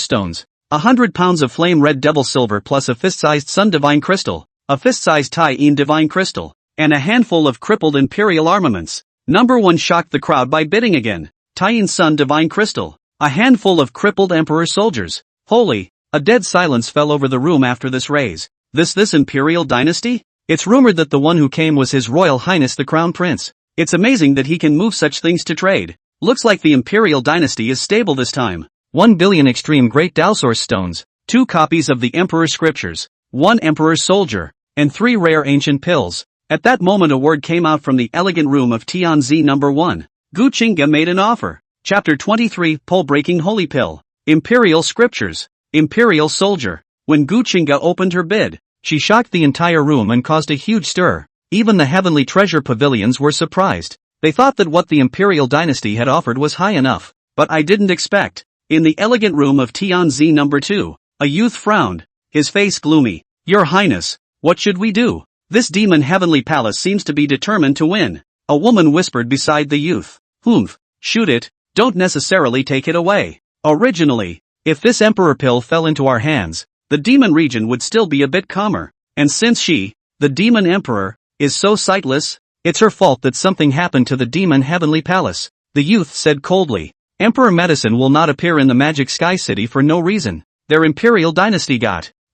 stones, 100 pounds of flame red devil silver plus a fist-sized sun divine crystal, a fist-sized Tai-in divine crystal, and a handful of crippled imperial armaments. Number 1 shocked the crowd by bidding again. Tai-in sun divine crystal, a handful of crippled emperor soldiers. Holy, a dead silence fell over the room after this raise. This imperial dynasty? It's rumored that the one who came was His Royal Highness the Crown Prince. It's amazing that he can move such things to trade. Looks like the imperial dynasty is stable this time. 1 billion extreme great Dao Source stones, 2 copies of the Emperor Scriptures, 1 Emperor Soldier, and 3 rare ancient pills. At that moment a word came out from the elegant room of Tianzi number 1. Gu Qingge made an offer. Chapter 23 Pole-Breaking Holy Pill. Imperial Scriptures. Imperial Soldier. When Gu Qingge opened her bid, she shocked the entire room and caused a huge stir. Even the heavenly treasure pavilions were surprised. They thought that what the imperial dynasty had offered was high enough. But I didn't expect. In the elegant room of Tianzi number 2, a youth frowned, his face gloomy. Your Highness, what should we do? This demon heavenly palace seems to be determined to win. A woman whispered beside the youth. Humph, shoot it, don't necessarily take it away. Originally, if this Emperor Pill fell into our hands, the demon region would still be a bit calmer. And since she, the demon emperor, is so sightless, it's her fault that something happened to the demon heavenly palace. The youth said coldly. Emperor Medicine will not appear in the magic sky city for no reason. Their imperial dynasty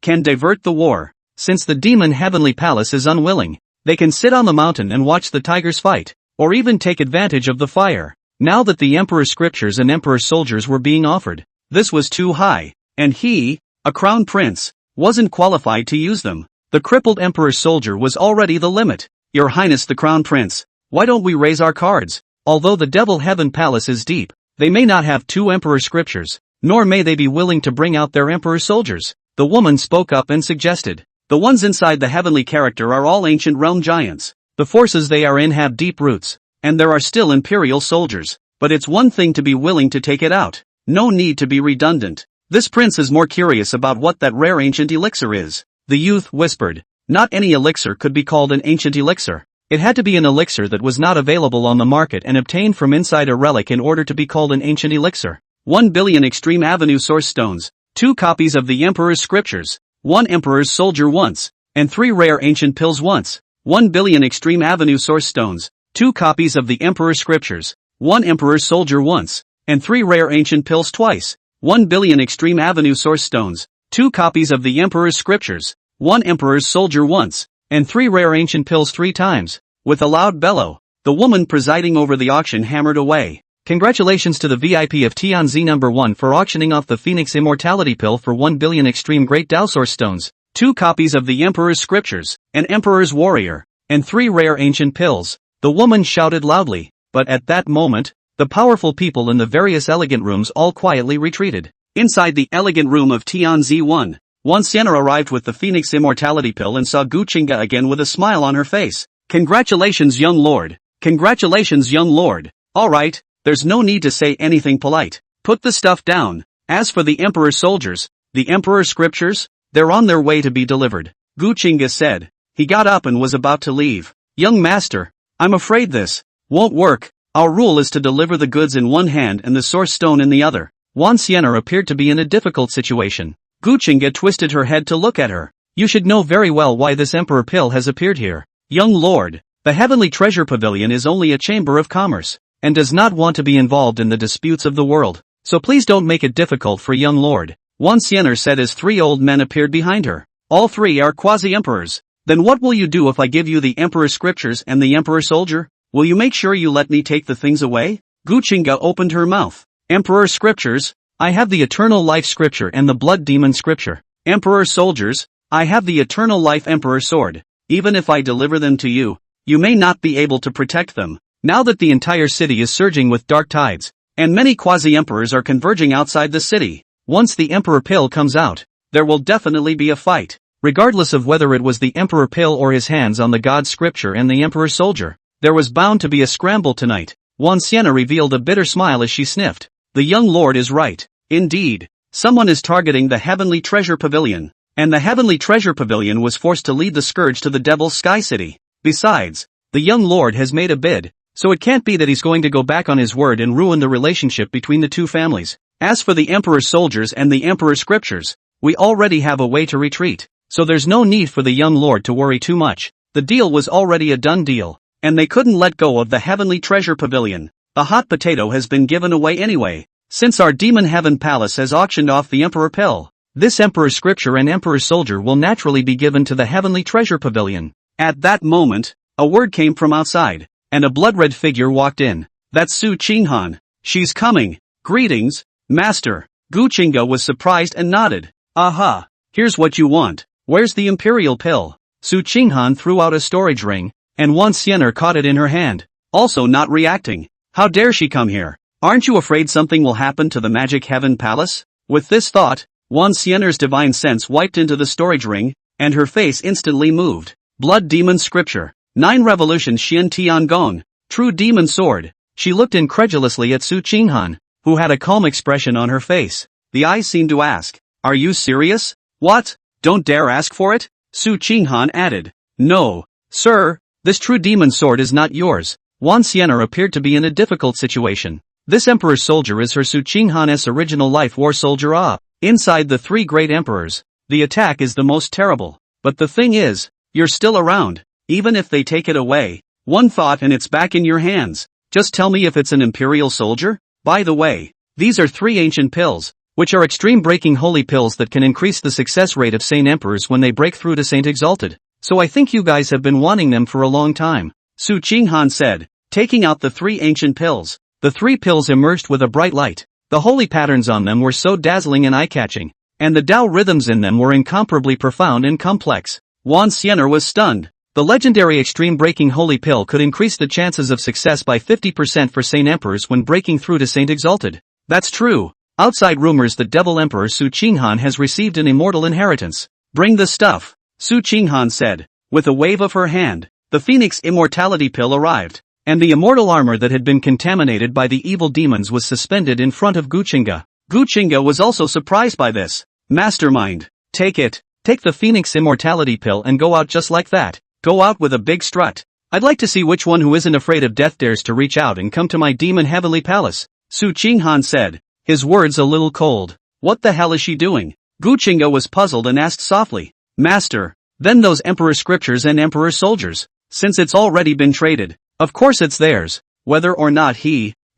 can divert the war. Since the demon heavenly palace is unwilling, they can sit on the mountain and watch the tigers fight, or even take advantage of the fire. now that the emperor's scriptures and emperor's soldiers were being offered. This was too high, and he, a crown prince, wasn't qualified to use them. The crippled emperor's soldier was already the limit. Your Highness the Crown Prince, why don't we raise our cards? Although the Devil Heaven Palace is deep, they may not have 2 emperor's scriptures, nor may they be willing to bring out their emperor's soldiers. The woman spoke up and suggested, the ones inside the heavenly character are all ancient realm giants. The forces they are in have deep roots, and there are still imperial soldiers, but it's one thing to be willing to take it out. No need to be redundant. This prince is more curious about what that rare ancient elixir is. The youth whispered, not any elixir could be called an ancient elixir. It had to be an elixir that was not available on the market and obtained from inside a relic in order to be called an ancient elixir. 1 billion Extreme Avenue Source Stones, 2 copies of the Emperor's Scriptures, 1 Emperor's Soldier once, and 3 rare ancient pills once. 1 billion Extreme Avenue Source Stones, 2 copies of the Emperor's Scriptures, 1 Emperor's Soldier once, and 3 rare ancient pills twice. 1 billion Extreme Avenue Source Stones, 2 copies of the Emperor's Scriptures, 1 Emperor's Soldier once, and 3 rare ancient pills 3 times. With a loud bellow, the woman presiding over the auction hammered away. Congratulations to the VIP of Tianzi number 1 for auctioning off the Phoenix Immortality Pill for 1 billion Extreme Great Dao Source Stones, 2 copies of the Emperor's Scriptures, an Emperor's Warrior, and 3 rare ancient pills. The woman shouted loudly, but at that moment, the powerful people in the various elegant rooms all quietly retreated. Inside the elegant room of Tianzi 1, Sienna arrived with the Phoenix Immortality Pill and saw Gu Qingge again with a smile on her face. Congratulations, young lord. Congratulations, young lord. Alright, there's no need to say anything polite. Put the stuff down. As for the Emperor's soldiers, the Emperor's scriptures, they're on their way to be delivered. Gu Qingge said. He got up and was about to leave. Young master, I'm afraid this won't work. Our rule is to deliver the goods in one hand and the source stone in the other. Sienna appeared to be in a difficult situation. Gu Qingge twisted her head to look at her. You should know very well why this Emperor Pill has appeared here. Young lord, the Heavenly Treasure Pavilion is only a chamber of commerce, and does not want to be involved in the disputes of the world, so please don't make it difficult for young lord. Sienna said as 3 old men appeared behind her. All 3 are quasi-emperors. Then what will you do if I give you the Emperor's Scriptures and the Emperor Soldier? Will you make sure you let me take the things away? Gu Qingge opened her mouth. Emperor's Scriptures, I have the Eternal Life Scripture and the Blood Demon Scripture. Emperor Soldiers, I have the Eternal Life Emperor Sword. Even if I deliver them to you, you may not be able to protect them. Now that the entire city is surging with dark tides, and many quasi-emperors are converging outside the city, once the Emperor Pill comes out, there will definitely be a fight. Regardless of whether it was the Emperor Pill or his hands on the God Scripture and the Emperor Soldier, there was bound to be a scramble tonight. Sienna revealed a bitter smile as she sniffed. The young lord is right. Indeed, someone is targeting the Heavenly Treasure Pavilion. And the Heavenly Treasure Pavilion was forced to lead the Scourge to the Devil's Sky City. Besides, the young lord has made a bid, so it can't be that he's going to go back on his word and ruin the relationship between the 2 families. As for the Emperor's soldiers and the Emperor's scriptures, we already have a way to retreat, so there's no need for the young lord to worry too much. The deal was already a done deal, and they couldn't let go of the Heavenly Treasure Pavilion. The hot potato has been given away anyway, since our Demon Heaven Palace has auctioned off the Emperor Pill. This Emperor's Scripture and Emperor's Soldier will naturally be given to the Heavenly Treasure Pavilion. At that moment, a word came from outside, and a blood-red figure walked in. That's Su Qinghan. She's coming. Greetings, Master. Gu Qingge was surprised and nodded. Aha, here's what you want. Where's the Imperial Pill? Su Qinghan threw out a storage ring, and Sienna caught it in her hand, also not reacting. How dare she come here? Aren't you afraid something will happen to the Magic Heaven Palace? With this thought, Sienna's divine sense wiped into the storage ring, and her face instantly moved. Blood Demon Scripture. 9 Revolution Xian Tian Gong. True Demon Sword. She looked incredulously at Su Qinghan, who had a calm expression on her face. The eyes seemed to ask, are you serious? What? Don't dare ask for it? Su Qinghan added. No, sir, this true demon sword is not yours. Sienna appeared to be in a difficult situation. This Emperor's soldier is her Su Qinghan's original life war soldier. Inside the 3 great emperors, the attack is the most terrible. But the thing is, you're still around. Even if they take it away, one thought and it's back in your hands. Just tell me if it's an imperial soldier? By the way, these are 3 ancient pills, which are extreme breaking holy pills that can increase the success rate of Saint Emperors when they break through to Saint Exalted. So I think you guys have been wanting them for a long time. Su Qinghan said, taking out the 3 ancient pills. The 3 pills emerged with a bright light. The holy patterns on them were so dazzling and eye-catching, and the Tao rhythms in them were incomparably profound and complex. Wan Xiener was stunned. The legendary extreme breaking holy pill could increase the chances of success by 50% for Saint Emperors when breaking through to Saint Exalted. That's true. Outside rumors that Devil Emperor Su Qinghan has received an immortal inheritance. Bring the stuff, Su Qinghan said. With a wave of her hand, the Phoenix immortality pill arrived, and the immortal armor that had been contaminated by the evil demons was suspended in front of Gu Qingge. Gu Qingge was also surprised by this. Mastermind, take it. Take the Phoenix immortality pill and go out just like that. Go out with a big strut. I'd like to see which one who isn't afraid of death dares to reach out and come to my demon heavenly palace, Su Qinghan said, his words a little cold. What the hell is she doing? Gu Qingge was puzzled and asked softly. Master, then those emperor scriptures and emperor soldiers. Since it's already been traded, of course it's theirs. Whether or not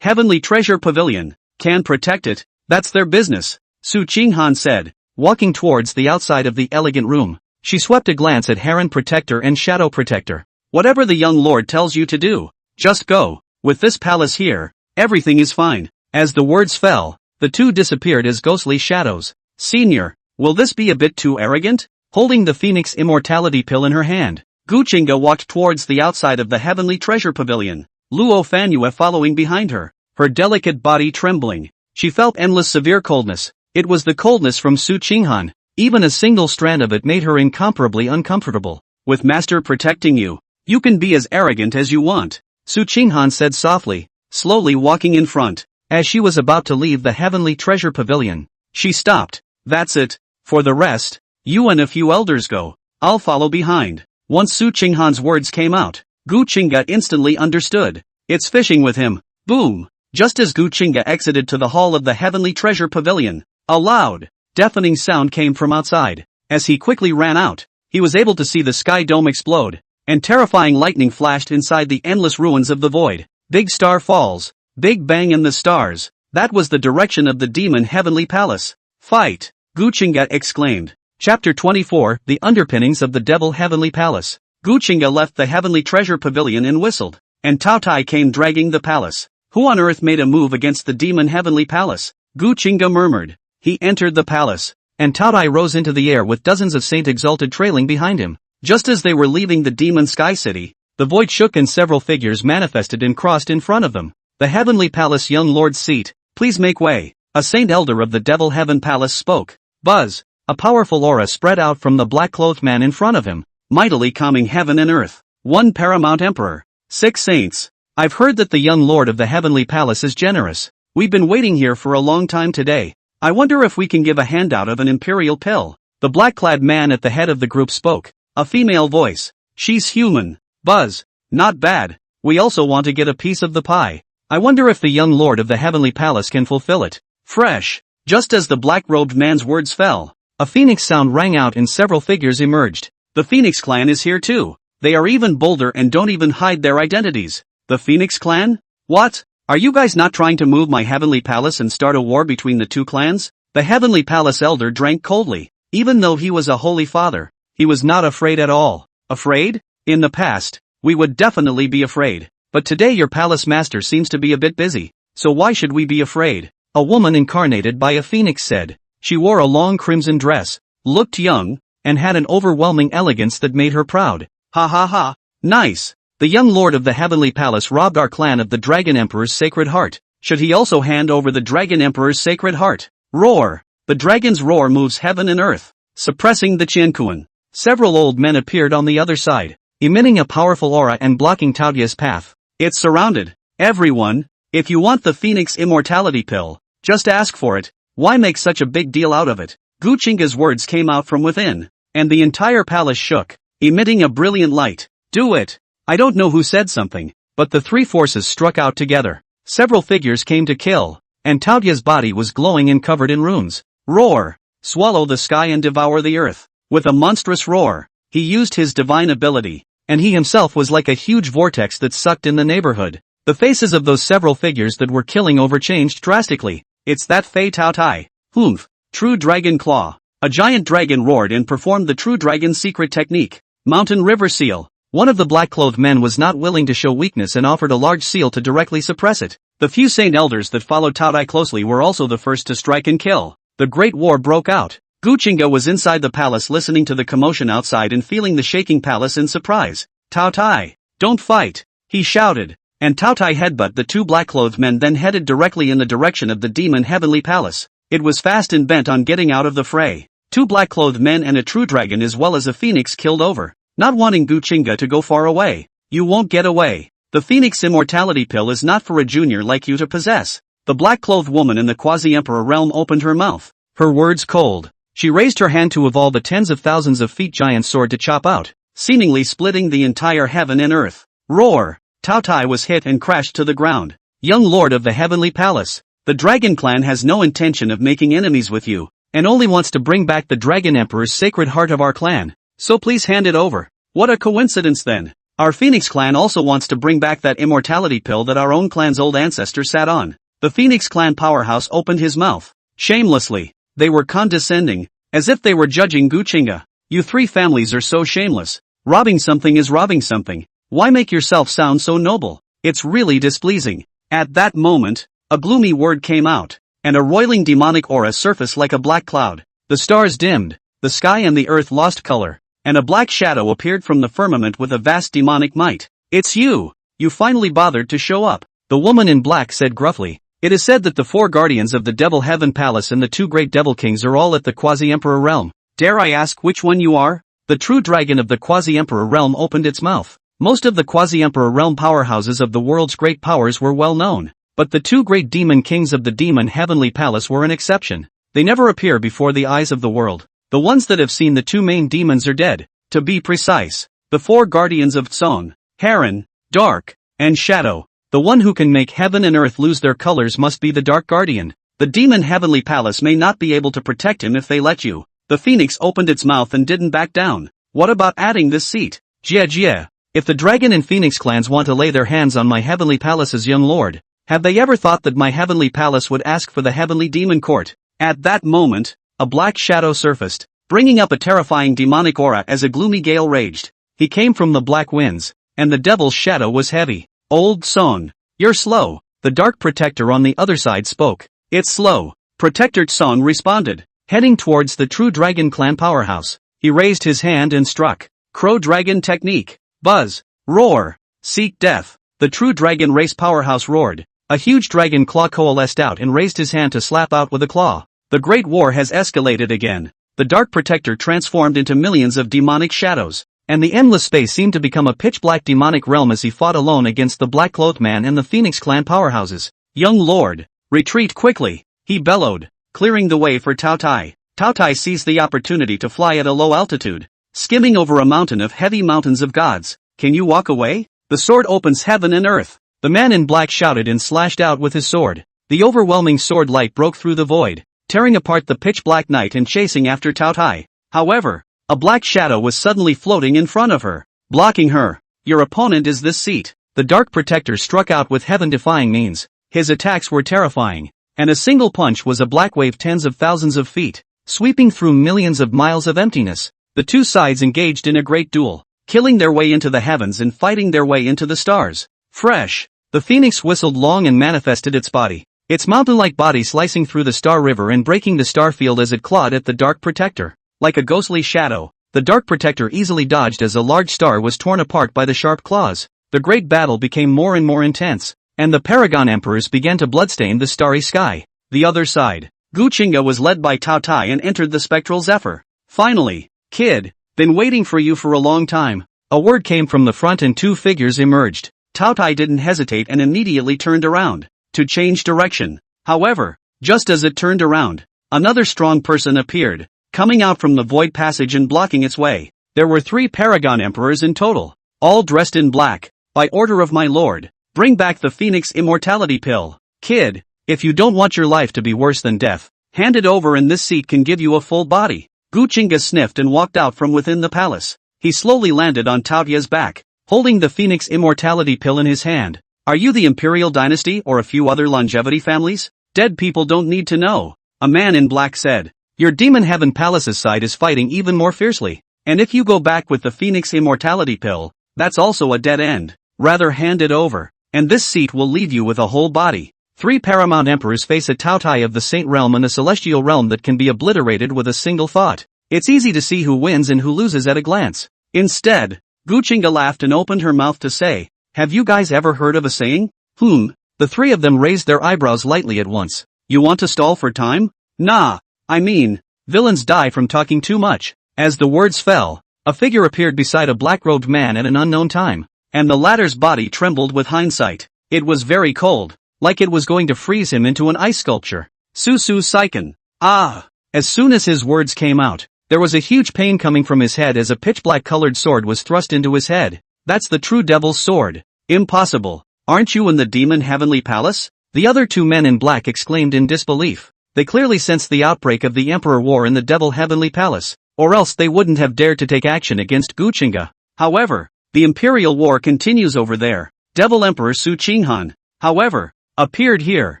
Heavenly Treasure Pavilion, can protect it, that's their business, Su Qinghan said, walking towards the outside of the elegant room. She swept a glance at Heron Protector and Shadow Protector. Whatever the young lord tells you to do, just go. With this palace here, everything is fine. As the words fell, the two disappeared as ghostly shadows. Senior, will this be a bit too arrogant? Holding the Phoenix immortality pill in her hand, Gu Qingge walked towards the outside of the Heavenly Treasure Pavilion, Luo Fanyue following behind her, her delicate body trembling. She felt endless severe coldness. It was the coldness from Su Qinghan. Even a single strand of it made her incomparably uncomfortable. With Master protecting you, you can be as arrogant as you want, Su Qinghan said softly, slowly walking in front. As she was about to leave the Heavenly Treasure Pavilion, she stopped. That's it. For the rest, you and a few elders go. I'll follow behind. Once Su Qinghan's words came out, Gu Qingge instantly understood. It's fishing with him. Boom! Just as Gu Qingge exited to the hall of the Heavenly Treasure Pavilion, a loud, deafening sound came from outside. As he quickly ran out, he was able to see the sky dome explode, and terrifying lightning flashed inside the endless ruins of the void. Big star falls. Big bang in the stars. That was the direction of the demon heavenly palace. Fight! Gu Qingge exclaimed. Chapter 24, The Underpinnings of the Devil Heavenly Palace. Gu Qingge left the Heavenly Treasure Pavilion and whistled, and Tao Tai came dragging the palace. Who on earth made a move against the demon heavenly palace? Gu Qingge murmured. He entered the palace, and Tao Tai rose into the air with dozens of Saint Exalted trailing behind him. Just as they were leaving the demon sky city, the void shook and several figures manifested and crossed in front of them. The Heavenly Palace young lord's seat, please make way. A Saint Elder of the Devil Heaven Palace spoke. Buzz. A powerful aura spread out from the black-clothed man in front of him, mightily calming heaven and earth. One paramount emperor. 6 saints. I've heard that the young lord of the Heavenly Palace is generous. We've been waiting here for a long time today. I wonder if we can give a handout of an imperial pill. The black-clad man at the head of the group spoke. A female voice. She's human. Buzz. Not bad. We also want to get a piece of the pie. I wonder if the young lord of the Heavenly Palace can fulfill it. Fresh. Just as the black-robed man's words fell, a phoenix sound rang out and several figures emerged. The Phoenix Clan is here too. They are even bolder and don't even hide their identities. The Phoenix Clan? What? Are you guys not trying to move my Heavenly Palace and start a war between the two clans? The Heavenly Palace elder drank coldly. Even though he was a holy father, he was not afraid at all. Afraid? In the past, we would definitely be afraid. But today your palace master seems to be a bit busy, so why should we be afraid? A woman incarnated by a phoenix said. She wore a long crimson dress, looked young, and had an overwhelming elegance that made her proud. Ha ha ha. Nice. The young lord of the Heavenly Palace robbed our clan of the Dragon Emperor's sacred heart. Should he also hand over the Dragon Emperor's sacred heart? Roar. The dragon's roar moves heaven and earth, suppressing the Qianquan. Several old men appeared on the other side, emitting a powerful aura and blocking Taotia's path. It's surrounded. Everyone, if you want the Phoenix immortality pill, just ask for it. Why make such a big deal out of it? Gu Qingge's words came out from within, and the entire palace shook, emitting a brilliant light. Do it. I don't know who said something, but the three forces struck out together. Several figures came to kill, and Taotia's body was glowing and covered in runes. Roar. Swallow the sky and devour the earth. With a monstrous roar, he used his divine ability, and he himself was like a huge vortex that sucked in the neighborhood. The faces of those several figures that were killing overchanged drastically. It's that Fei Tao Tai. Humph. True Dragon Claw. A giant dragon roared and performed the True Dragon's secret technique. Mountain River Seal. One of the black-clothed men was not willing to show weakness and offered a large seal to directly suppress it. The few saint elders that followed Tao Tai closely were also the first to strike and kill. The Great War broke out. Gu Qingge was inside the palace listening to the commotion outside and feeling the shaking palace in surprise. Tao Tai, don't fight, he shouted. And Tao Tai headbutt the two black-clothed men, then headed directly in the direction of the demon heavenly palace. It was fast and bent on getting out of the fray. Two black-clothed men and a true dragon as well as a phoenix killed over, not wanting Gu Qingge to go far away. You won't get away. The phoenix immortality pill is not for a junior like you to possess. The black-clothed woman in the quasi-emperor realm opened her mouth, her words cold. She raised her hand to evolve a tens of thousands of feet giant sword to chop out, seemingly splitting the entire heaven and earth. Roar! Tao Tai was hit and crashed to the ground. Young lord of the heavenly palace, the dragon clan has no intention of making enemies with you, and only wants to bring back the dragon emperor's sacred heart of our clan, so please hand it over. What a coincidence then. Our phoenix clan also wants to bring back that immortality pill that our own clan's old ancestor sat on. The phoenix clan powerhouse opened his mouth. Shamelessly. They were condescending, as if they were judging Gu Qingge. You three families are so shameless. Robbing something is robbing something. Why make yourself sound so noble? It's really displeasing. At that moment, a gloomy word came out, and a roiling demonic aura surfaced like a black cloud. The stars dimmed, the sky and the earth lost color, and a black shadow appeared from the firmament with a vast demonic might. It's you! You finally bothered to show up, the woman in black said gruffly. It is said that the four guardians of the Devil Heaven Palace and the two great devil kings are all at the quasi-emperor realm. Dare I ask which one you are? The true dragon of the quasi-emperor realm opened its mouth. Most of the quasi-emperor realm powerhouses of the world's great powers were well known, but the two great demon kings of the demon heavenly palace were an exception. They never appear before the eyes of the world. The ones that have seen the two main demons are dead. To be precise, the four guardians of Song, Heron, Dark, and Shadow. The one who can make heaven and earth lose their colors must be the Dark Guardian. The demon heavenly palace may not be able to protect him if they let you. The phoenix opened its mouth and didn't back down. What about adding this seat? Jie. If the dragon and phoenix clans want to lay their hands on my heavenly palace's young lord, have they ever thought that my heavenly palace would ask for the heavenly demon court? At that moment, a black shadow surfaced, bringing up a terrifying demonic aura as a gloomy gale raged. He came from the black winds, and the devil's shadow was heavy. Old Song, you're slow, the dark protector on the other side spoke. It's slow, Protector Song responded, heading towards the true dragon clan powerhouse. He raised his hand and struck. Crow dragon technique. Buzz. Roar. Seek death. The true dragon race powerhouse roared. A huge dragon claw coalesced out and raised his hand to slap out with a claw. The great war has escalated again. The dark protector transformed into millions of demonic shadows, and the endless space seemed to become a pitch-black demonic realm as he fought alone against the black-clothed man and the Phoenix clan powerhouses. Young lord, retreat quickly, he bellowed, clearing the way for Tao Tai. Tao Tai seized the opportunity to fly at a low altitude, skimming over a mountain of heavy mountains of gods. Can you walk away? The sword opens heaven and earth. The man in black shouted and slashed out with his sword. The overwhelming sword light broke through the void, tearing apart the pitch-black night and chasing after Tao Tai. However, a black shadow was suddenly floating in front of her, blocking her. Your opponent is this seat. The dark protector struck out with heaven-defying means. His attacks were terrifying, and a single punch was a black wave tens of thousands of feet, sweeping through millions of miles of emptiness. The two sides engaged in a great duel, killing their way into the heavens and fighting their way into the stars. Fresh. The phoenix whistled long and manifested its body, its mountain-like body slicing through the star river and breaking the star field as it clawed at the dark protector. Like a ghostly shadow, the dark protector easily dodged as a large star was torn apart by the sharp claws. The great battle became more and more intense, and the Paragon Emperors began to bloodstain the starry sky. The other side, Gu Qingge was led by Tao Tai and entered the spectral zephyr. Finally, kid, been waiting for you for a long time. A word came from the front and two figures emerged. Tao Tai didn't hesitate and immediately turned around, to change direction. However, just as it turned around, another strong person appeared, coming out from the void passage and blocking its way. There were 3 Paragon Emperors in total, all dressed in black. By order of my lord, bring back the Phoenix immortality pill. Kid, if you don't want your life to be worse than death, hand it over and this seat can give you a full body. Gu Qingge sniffed and walked out from within the palace. He slowly landed on Tao Tai's back, holding the Phoenix immortality pill in his hand. Are you the imperial dynasty or a few other longevity families? Dead people don't need to know. A man in black said. Your demon heaven palace's side is fighting even more fiercely, and if you go back with the Phoenix immortality pill, that's also a dead end. Rather hand it over. and this seat will leave you with a whole body. 3 paramount emperors face a Taotai of the saint realm and a celestial realm that can be obliterated with a single thought. It's easy to see who wins and who loses at a glance. Instead, Gu Qingge laughed and opened her mouth to say, "Have you guys ever heard of a saying?" The 3 of them raised their eyebrows lightly at once. "You want to stall for time?" "Nah, I mean, villains die from talking too much." As the words fell, a figure appeared beside a black-robed man at an unknown time, and the latter's body trembled with hindsight. It was very cold, like it was going to freeze him into an ice sculpture. Su Saiken. Ah! As soon as his words came out, there was a huge pain coming from his head as a pitch-black colored sword was thrust into his head. "That's the true devil's sword." "Impossible. Aren't you in the demon heavenly palace?" The other 2 men in black exclaimed in disbelief. They clearly sensed the outbreak of the Emperor War in the Devil Heavenly Palace, or else they wouldn't have dared to take action against Gu Qingge. However, the Imperial War continues over there. Devil Emperor Su Qinghan, however, appeared here.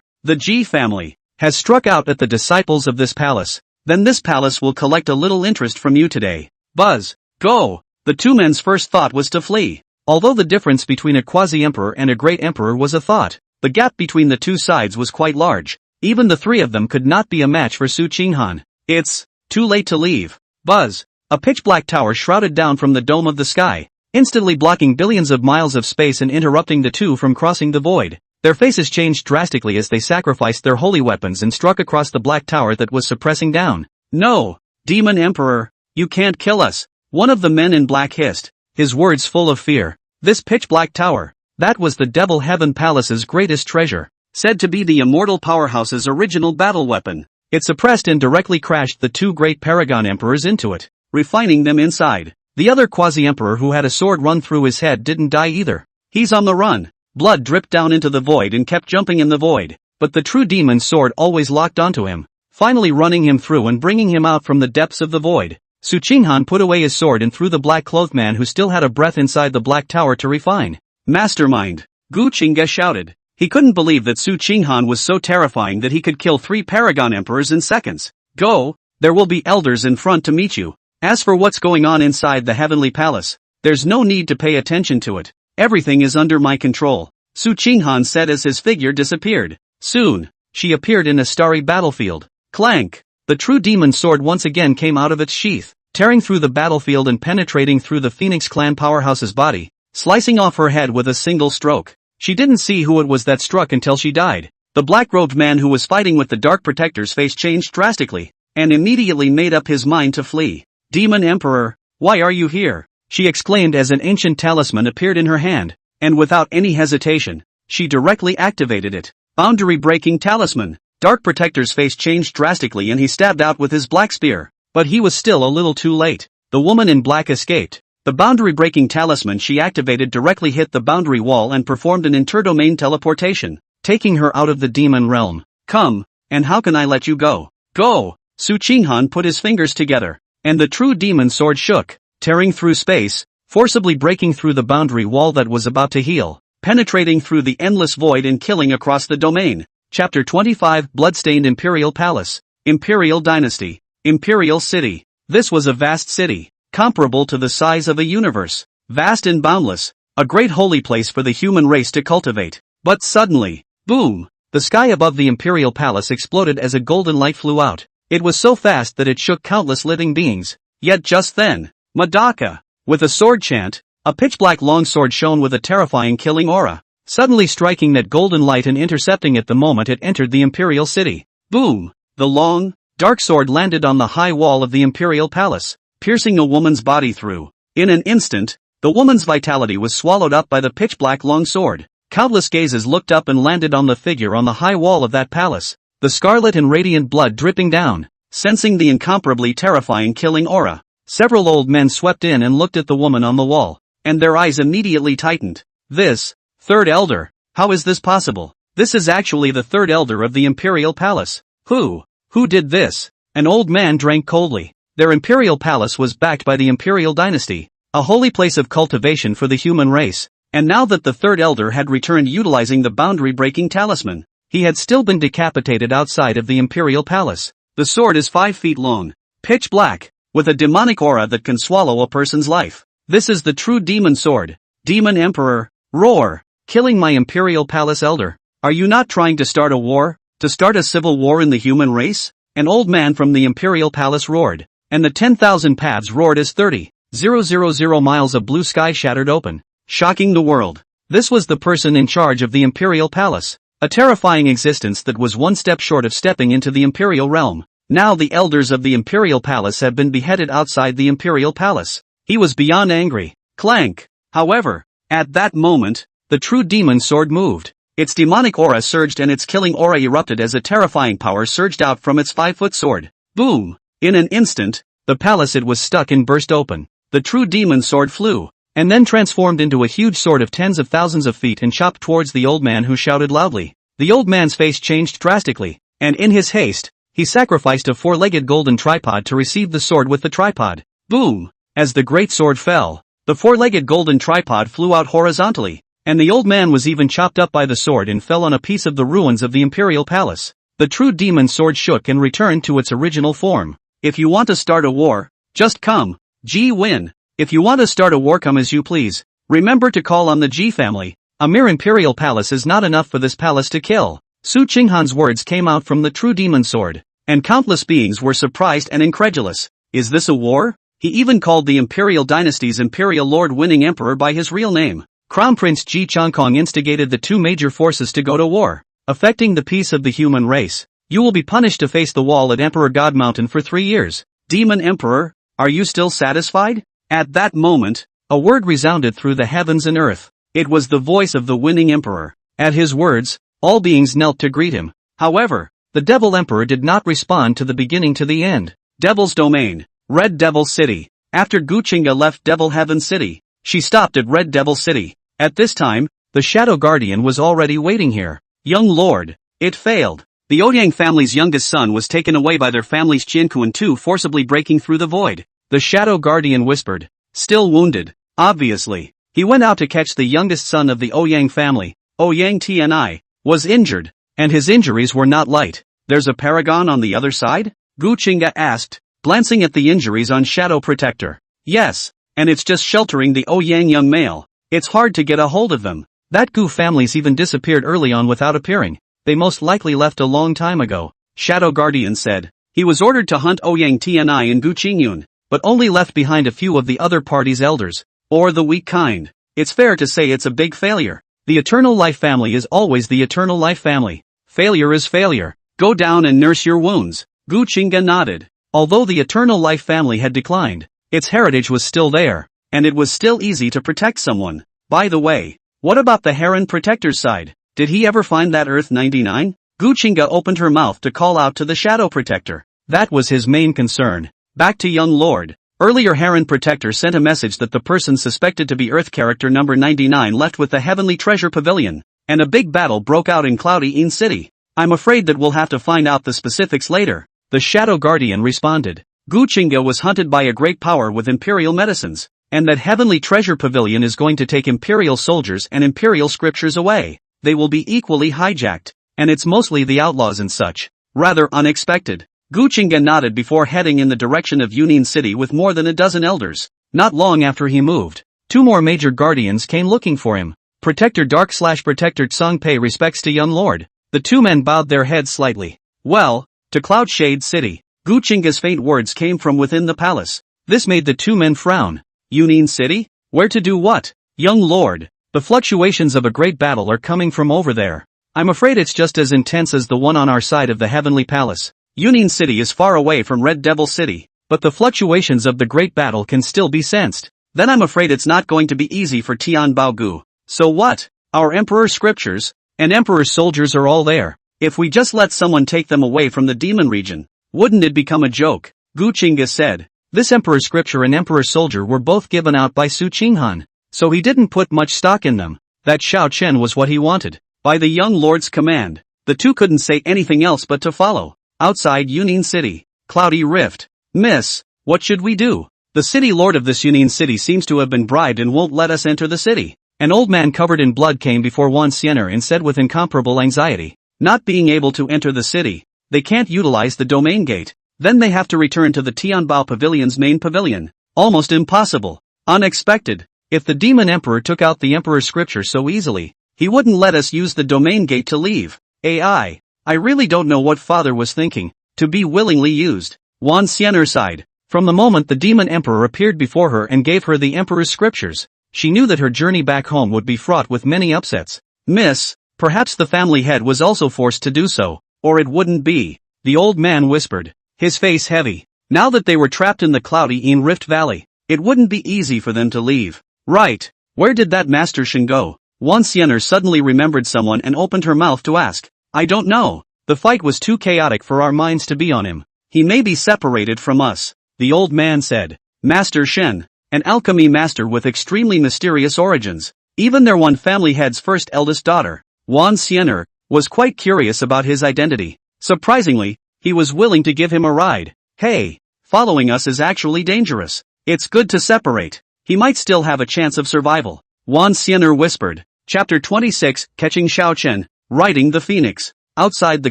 "The Ji family has struck out at the disciples of this palace. Then this palace will collect a little interest from you today. Buzz, go!" The 2 men's first thought was to flee. Although the difference between a quasi-emperor and a great emperor was a thought, the gap between the 2 sides was quite large. Even the 3 of them could not be a match for Su Qinghan. "It's too late to leave." Buzz, a pitch-black tower shrouded down from the dome of the sky, instantly blocking billions of miles of space and interrupting the 2 from crossing the void. Their faces changed drastically as they sacrificed their holy weapons and struck across the black tower that was suppressing down. "No, Demon Emperor, you can't kill us," one of the men in black hissed, his words full of fear. This pitch-black tower, that was the Devil Heaven Palace's greatest treasure, said to be the immortal powerhouse's original battle weapon. It suppressed and directly crashed the 2 great paragon emperors into it, refining them inside. The other quasi-emperor who had a sword run through his head didn't die either. He's on the run. Blood dripped down into the void and kept jumping in the void, but the true demon's sword always locked onto him, finally running him through and bringing him out from the depths of the void. Su Qinghan put away his sword and threw the black-clothed man who still had a breath inside the black tower to refine. "Mastermind!" Gu Qingge shouted. He couldn't believe that Su Qinghan was so terrifying that he could kill 3 paragon emperors in seconds. "Go, there will be elders in front to meet you. As for what's going on inside the heavenly palace, there's no need to pay attention to it. Everything is under my control," Su Qinghan said as his figure disappeared. Soon, she appeared in a starry battlefield. Clank! The true demon sword once again came out of its sheath, tearing through the battlefield and penetrating through the Phoenix clan powerhouse's body, slicing off her head with a single stroke. She didn't see who it was that struck until she died. The black-robed man who was fighting with the Dark Protector's face changed drastically, and immediately made up his mind to flee. "Demon Emperor, why are you here?" she exclaimed as an ancient talisman appeared in her hand, and without any hesitation, she directly activated it. Boundary-breaking talisman. Dark Protector's face changed drastically and he stabbed out with his black spear, but he was still a little too late. The woman in black escaped. The boundary-breaking talisman she activated directly hit the boundary wall and performed an interdomain teleportation, taking her out of the demon realm. "Come, and how can I let you go?" "Go!" Su Qinghan put his fingers together, and the true demon sword shook, tearing through space, forcibly breaking through the boundary wall that was about to heal, penetrating through the endless void and killing across the domain. Chapter 25 Bloodstained Imperial Palace. Imperial Dynasty. Imperial City. This was a vast city, comparable to the size of a universe. Vast and boundless, a great holy place for the human race to cultivate. But suddenly, boom! The sky above the Imperial Palace exploded as a golden light flew out. It was so fast that it shook countless living beings. Yet just then, Madaka, with a sword chant, a pitch-black longsword shone with a terrifying killing aura, suddenly striking that golden light and intercepting it the moment it entered the Imperial City. Boom! The long, dark sword landed on the high wall of the Imperial Palace, piercing a woman's body through. In an instant, the woman's vitality was swallowed up by the pitch-black long sword. Countless gazes looked up and landed on the figure on the high wall of that palace, the scarlet and radiant blood dripping down, sensing the incomparably terrifying killing aura. Several old men swept in and looked at the woman on the wall, and their eyes immediately tightened. "This, third elder, how is this possible? This is actually the third elder of the Imperial Palace. Who did this?" An old man drank coldly. Their Imperial Palace was backed by the Imperial Dynasty, a holy place of cultivation for the human race, and now that the third elder had returned utilizing the boundary-breaking talisman, he had still been decapitated outside of the Imperial Palace. The sword is 5 feet long, pitch black, with a demonic aura that can swallow a person's life. This is the true demon sword. Demon Emperor, roar! killing my imperial palace elder. Are you not trying to start a war? To start a civil war in the human race? An old man from the imperial palace roared, and the 10,000 paths roared as 30,000 miles of blue sky shattered open, shocking the world. This was the person in charge of the imperial palace, a terrifying existence that was one step short of stepping into the imperial realm. Now the elders of the imperial palace have been beheaded outside the imperial palace. He was beyond angry. Clank! However, at that moment, the true demon sword moved. Its demonic aura surged and its killing aura erupted as a terrifying power surged out from its 5-foot sword. Boom! In an instant, the palace it was stuck in burst open. The true demon sword flew, and then transformed into a huge sword of tens of thousands of feet and chopped towards the old man, who shouted loudly. The old man's face changed drastically, and in his haste, he sacrificed a 4-legged golden tripod to receive the sword with the tripod. Boom! As the great sword fell, the 4-legged golden tripod flew out horizontally, and the old man was even chopped up by the sword and fell on a piece of the ruins of the imperial palace. The true demon sword shook and returned to its original form. If you want to start a war, just come. G win. If you want to start a war, come as you please. Remember to call on the G family. A mere imperial palace is not enough for this palace to kill. Su Qinghan's words came out from the true demon sword, and countless beings were surprised and incredulous. Is this a war? He even called the imperial dynasty's imperial lord winning emperor by his real name. Crown Prince Gu Qingge instigated the two major forces to go to war, affecting the peace of the human race. You will be punished to face the wall at Emperor God Mountain for 3 years. Demon Emperor, are you still satisfied? At that moment, a word resounded through the heavens and earth. It was the voice of the winning emperor. At his words, all beings knelt to greet him. However, the Devil Emperor did not respond to the beginning to the end. Devil's Domain, Red Devil City. After Gu Qingge left Devil Heaven City, she stopped at Red Devil City. At this time, the Shadow Guardian was already waiting here. Young Lord, it failed. The Ouyang family's youngest son was taken away by their family's Qianquan II, forcibly breaking through the void. The Shadow Guardian whispered. Still wounded. Obviously. He went out to catch the youngest son of the Ouyang family. Ouyang Tni was injured, and his injuries were not light. There's a paragon on the other side? Gu Qingge asked, glancing at the injuries on Shadow Protector. Yes, and it's just sheltering the Ouyang young male. It's hard to get a hold of them. That Gu families even disappeared early on without appearing. They most likely left a long time ago. Shadow Guardian said. He was ordered to hunt Ouyang Tni and Gu Qingge, but only left behind a few of the other party's elders, or the weak kind. It's fair to say it's a big failure. The Eternal Life family is always the Eternal Life family. Failure is failure. Go down and nurse your wounds. Gu Qingge nodded. Although the Eternal Life family had declined, its heritage was still there, and it was still easy to protect someone. By the way, what about the Heron Protector's side? Did he ever find that Earth 99? Gu Qingge opened her mouth to call out to the Shadow Protector. That was his main concern. Back to young Lord. Earlier Heron Protector sent a message that the person suspected to be Earth character number 99 left with the Heavenly Treasure Pavilion, and a big battle broke out in Cloudy Ean City. I'm afraid that we'll have to find out the specifics later. The Shadow Guardian responded. Gu Qingge was hunted by a great power with imperial medicines, and that Heavenly Treasure Pavilion is going to take imperial soldiers and imperial scriptures away. They will be equally hijacked, and it's mostly the outlaws and such. Rather unexpected. Gu Qingge nodded before heading in the direction of Yunnan City with more than a dozen elders. Not long after he moved, 2 more major guardians came looking for him. Protector Dark/Protector Tsang Pei respects to young Lord. The 2 men bowed their heads slightly. Well, to Cloud Shade City. Gu Qingge's faint words came from within the palace. This made the 2 men frown. Yunnan City? Where to do what? Young Lord, the fluctuations of a great battle are coming from over there. I'm afraid it's just as intense as the one on our side of the Heavenly Palace. Yunnan City is far away from Red Devil City, but the fluctuations of the great battle can still be sensed. Then I'm afraid it's not going to be easy for Tian Bao Gu. So what? Our Emperor's scriptures and Emperor's soldiers are all there. If we just let someone take them away from the demon region, wouldn't it become a joke? Gu Qingge said. This Emperor's scripture and Emperor's soldier were both given out by Su Qinghan, so he didn't put much stock in them. That Xiao Chen was what he wanted. By the young lord's command, the 2 couldn't say anything else but to follow. Outside Yunnan City, Cloudy Rift. Miss, what should we do? The city lord of this Yunnan City seems to have been bribed and won't let us enter the city. An old man covered in blood came before Wan Xiener and said with incomparable anxiety, not being able to enter the city, they can't utilize the domain gate. Then they have to return to the Tianbao Pavilion's main pavilion. Almost impossible. Unexpected. If the demon emperor took out the emperor's scripture so easily, He wouldn't let us use the domain gate to leave. I really don't know what father was thinking, to be willingly used. Wan Xian'er sighed. From the moment the demon emperor appeared before her and gave her the emperor's scriptures, she knew that her journey back home would be fraught with many upsets. Miss, perhaps the family head was also forced to do so, or it wouldn't be. The old man whispered, his face heavy. Now that they were trapped in the cloudy Rift Valley, it wouldn't be easy for them to leave. Right. Where did that Master Shen go? Wan Xian'er suddenly remembered someone and opened her mouth to ask. I don't know. The fight was too chaotic for our minds to be on him. He may be separated from us. The old man said. Master Shen, an alchemy master with extremely mysterious origins. Even their one family head's first eldest daughter, Wan Xian'er, was quite curious about his identity. Surprisingly, he was willing to give him a ride. Hey, following us is actually dangerous. It's good to separate. He might still have a chance of survival. Wan Xian'er whispered. Chapter 26, Catching Xiao Chen, Riding the Phoenix. Outside the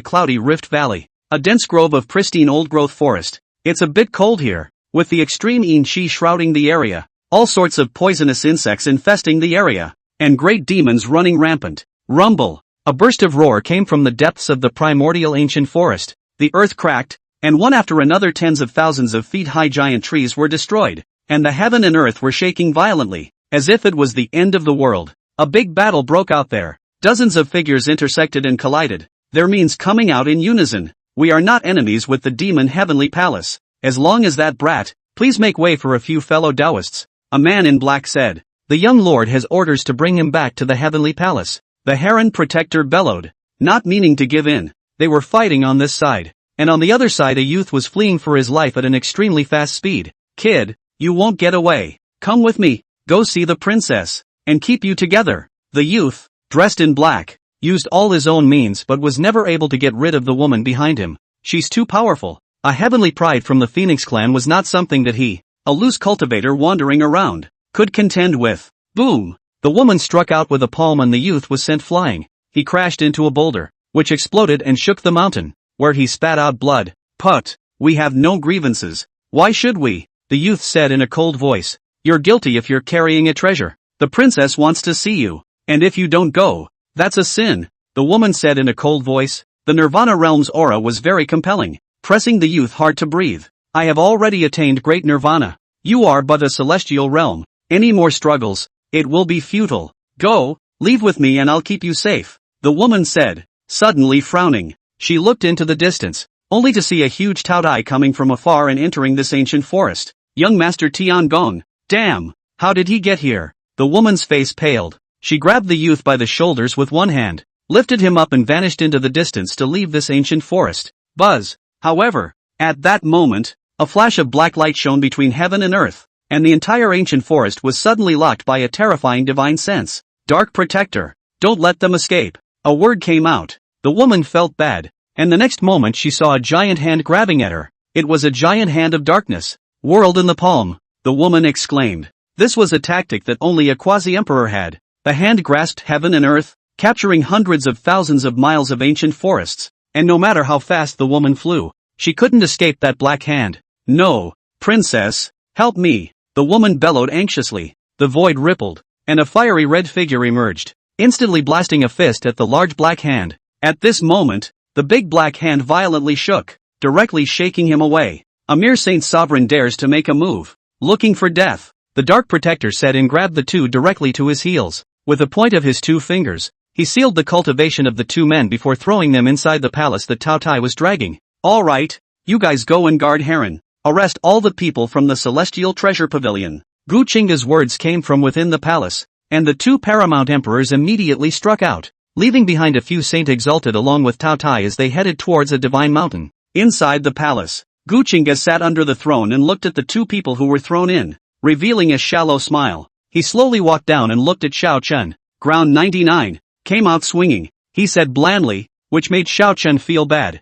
cloudy Rift Valley, a dense grove of pristine old-growth forest. It's a bit cold here, with the extreme Qi shrouding the area, all sorts of poisonous insects infesting the area, and great demons running rampant. Rumble! A burst of roar came from the depths of the primordial ancient forest. The earth cracked, and one after another tens of thousands of feet high giant trees were destroyed, and the heaven and earth were shaking violently, as if it was the end of the world. A big battle broke out there. Dozens of figures intersected and collided, their means coming out in unison. We are not enemies with the demon heavenly palace. As long as that brat, please make way for a few fellow Taoists. A man in black said. The young lord has orders to bring him back to the heavenly palace. The Heron protector bellowed, not meaning to give in. They were fighting on this side, and on the other side a youth was fleeing for his life at an extremely fast speed. Kid, you won't get away. Come with me, go see the princess, and keep you together. The youth, dressed in black, used all his own means but was never able to get rid of the woman behind him. She's too powerful. A heavenly pride from the Phoenix clan was not something that he, a loose cultivator wandering around, could contend with. Boom! The woman struck out with a palm and the youth was sent flying. He crashed into a boulder, which exploded and shook the mountain, where he spat out blood. Put, we have no grievances. Why should we? The youth said in a cold voice. You're guilty if you're carrying a treasure. The princess wants to see you, and if you don't go, that's a sin. The woman said in a cold voice. The Nirvana realm's aura was very compelling, pressing the youth hard to breathe. I have already attained great Nirvana. You are but a celestial realm. Any more struggles, it will be futile. Go, leave with me and I'll keep you safe. The woman said, suddenly frowning. She looked into the distance, only to see a huge Taotai coming from afar and entering this ancient forest. Young Master Tiangong. Damn, how did he get here? The woman's face paled. She grabbed the youth by the shoulders with one hand, lifted him up and vanished into the distance to leave this ancient forest. Buzz. However, at that moment, a flash of black light shone between heaven and earth, and the entire ancient forest was suddenly locked by a terrifying divine sense. Dark protector. Don't let them escape. A word came out. The woman felt bad, and the next moment she saw a giant hand grabbing at her. It was a giant hand of darkness, whirled in the palm. The woman exclaimed. This was a tactic that only a quasi-emperor had. The hand grasped heaven and earth, capturing hundreds of thousands of miles of ancient forests, and no matter how fast the woman flew, she couldn't escape that black hand. No, princess, help me, the woman bellowed anxiously. The void rippled, and a fiery red figure emerged, instantly blasting a fist at the large black hand. At this moment, the big black hand violently shook, directly shaking him away. A mere Saint Sovereign dares to make a move, looking for death. The Dark Protector said and grabbed the two directly to his heels. With the point of his two fingers, he sealed the cultivation of the two men before throwing them inside the palace that Tao Tai was dragging. All right, you guys go and guard Heron. Arrest all the people from the Celestial Treasure Pavilion. Gu Qingge's words came from within the palace, and the two paramount emperors immediately struck out, leaving behind a few Saint Exalted along with Tao Tai as they headed towards a divine mountain. Inside the palace, Gu Qingge sat under the throne and looked at the two people who were thrown in, revealing a shallow smile. He slowly walked down and looked at Xiao Chen. Ground 99, came out swinging, he said blandly, which made Xiao Chen feel bad.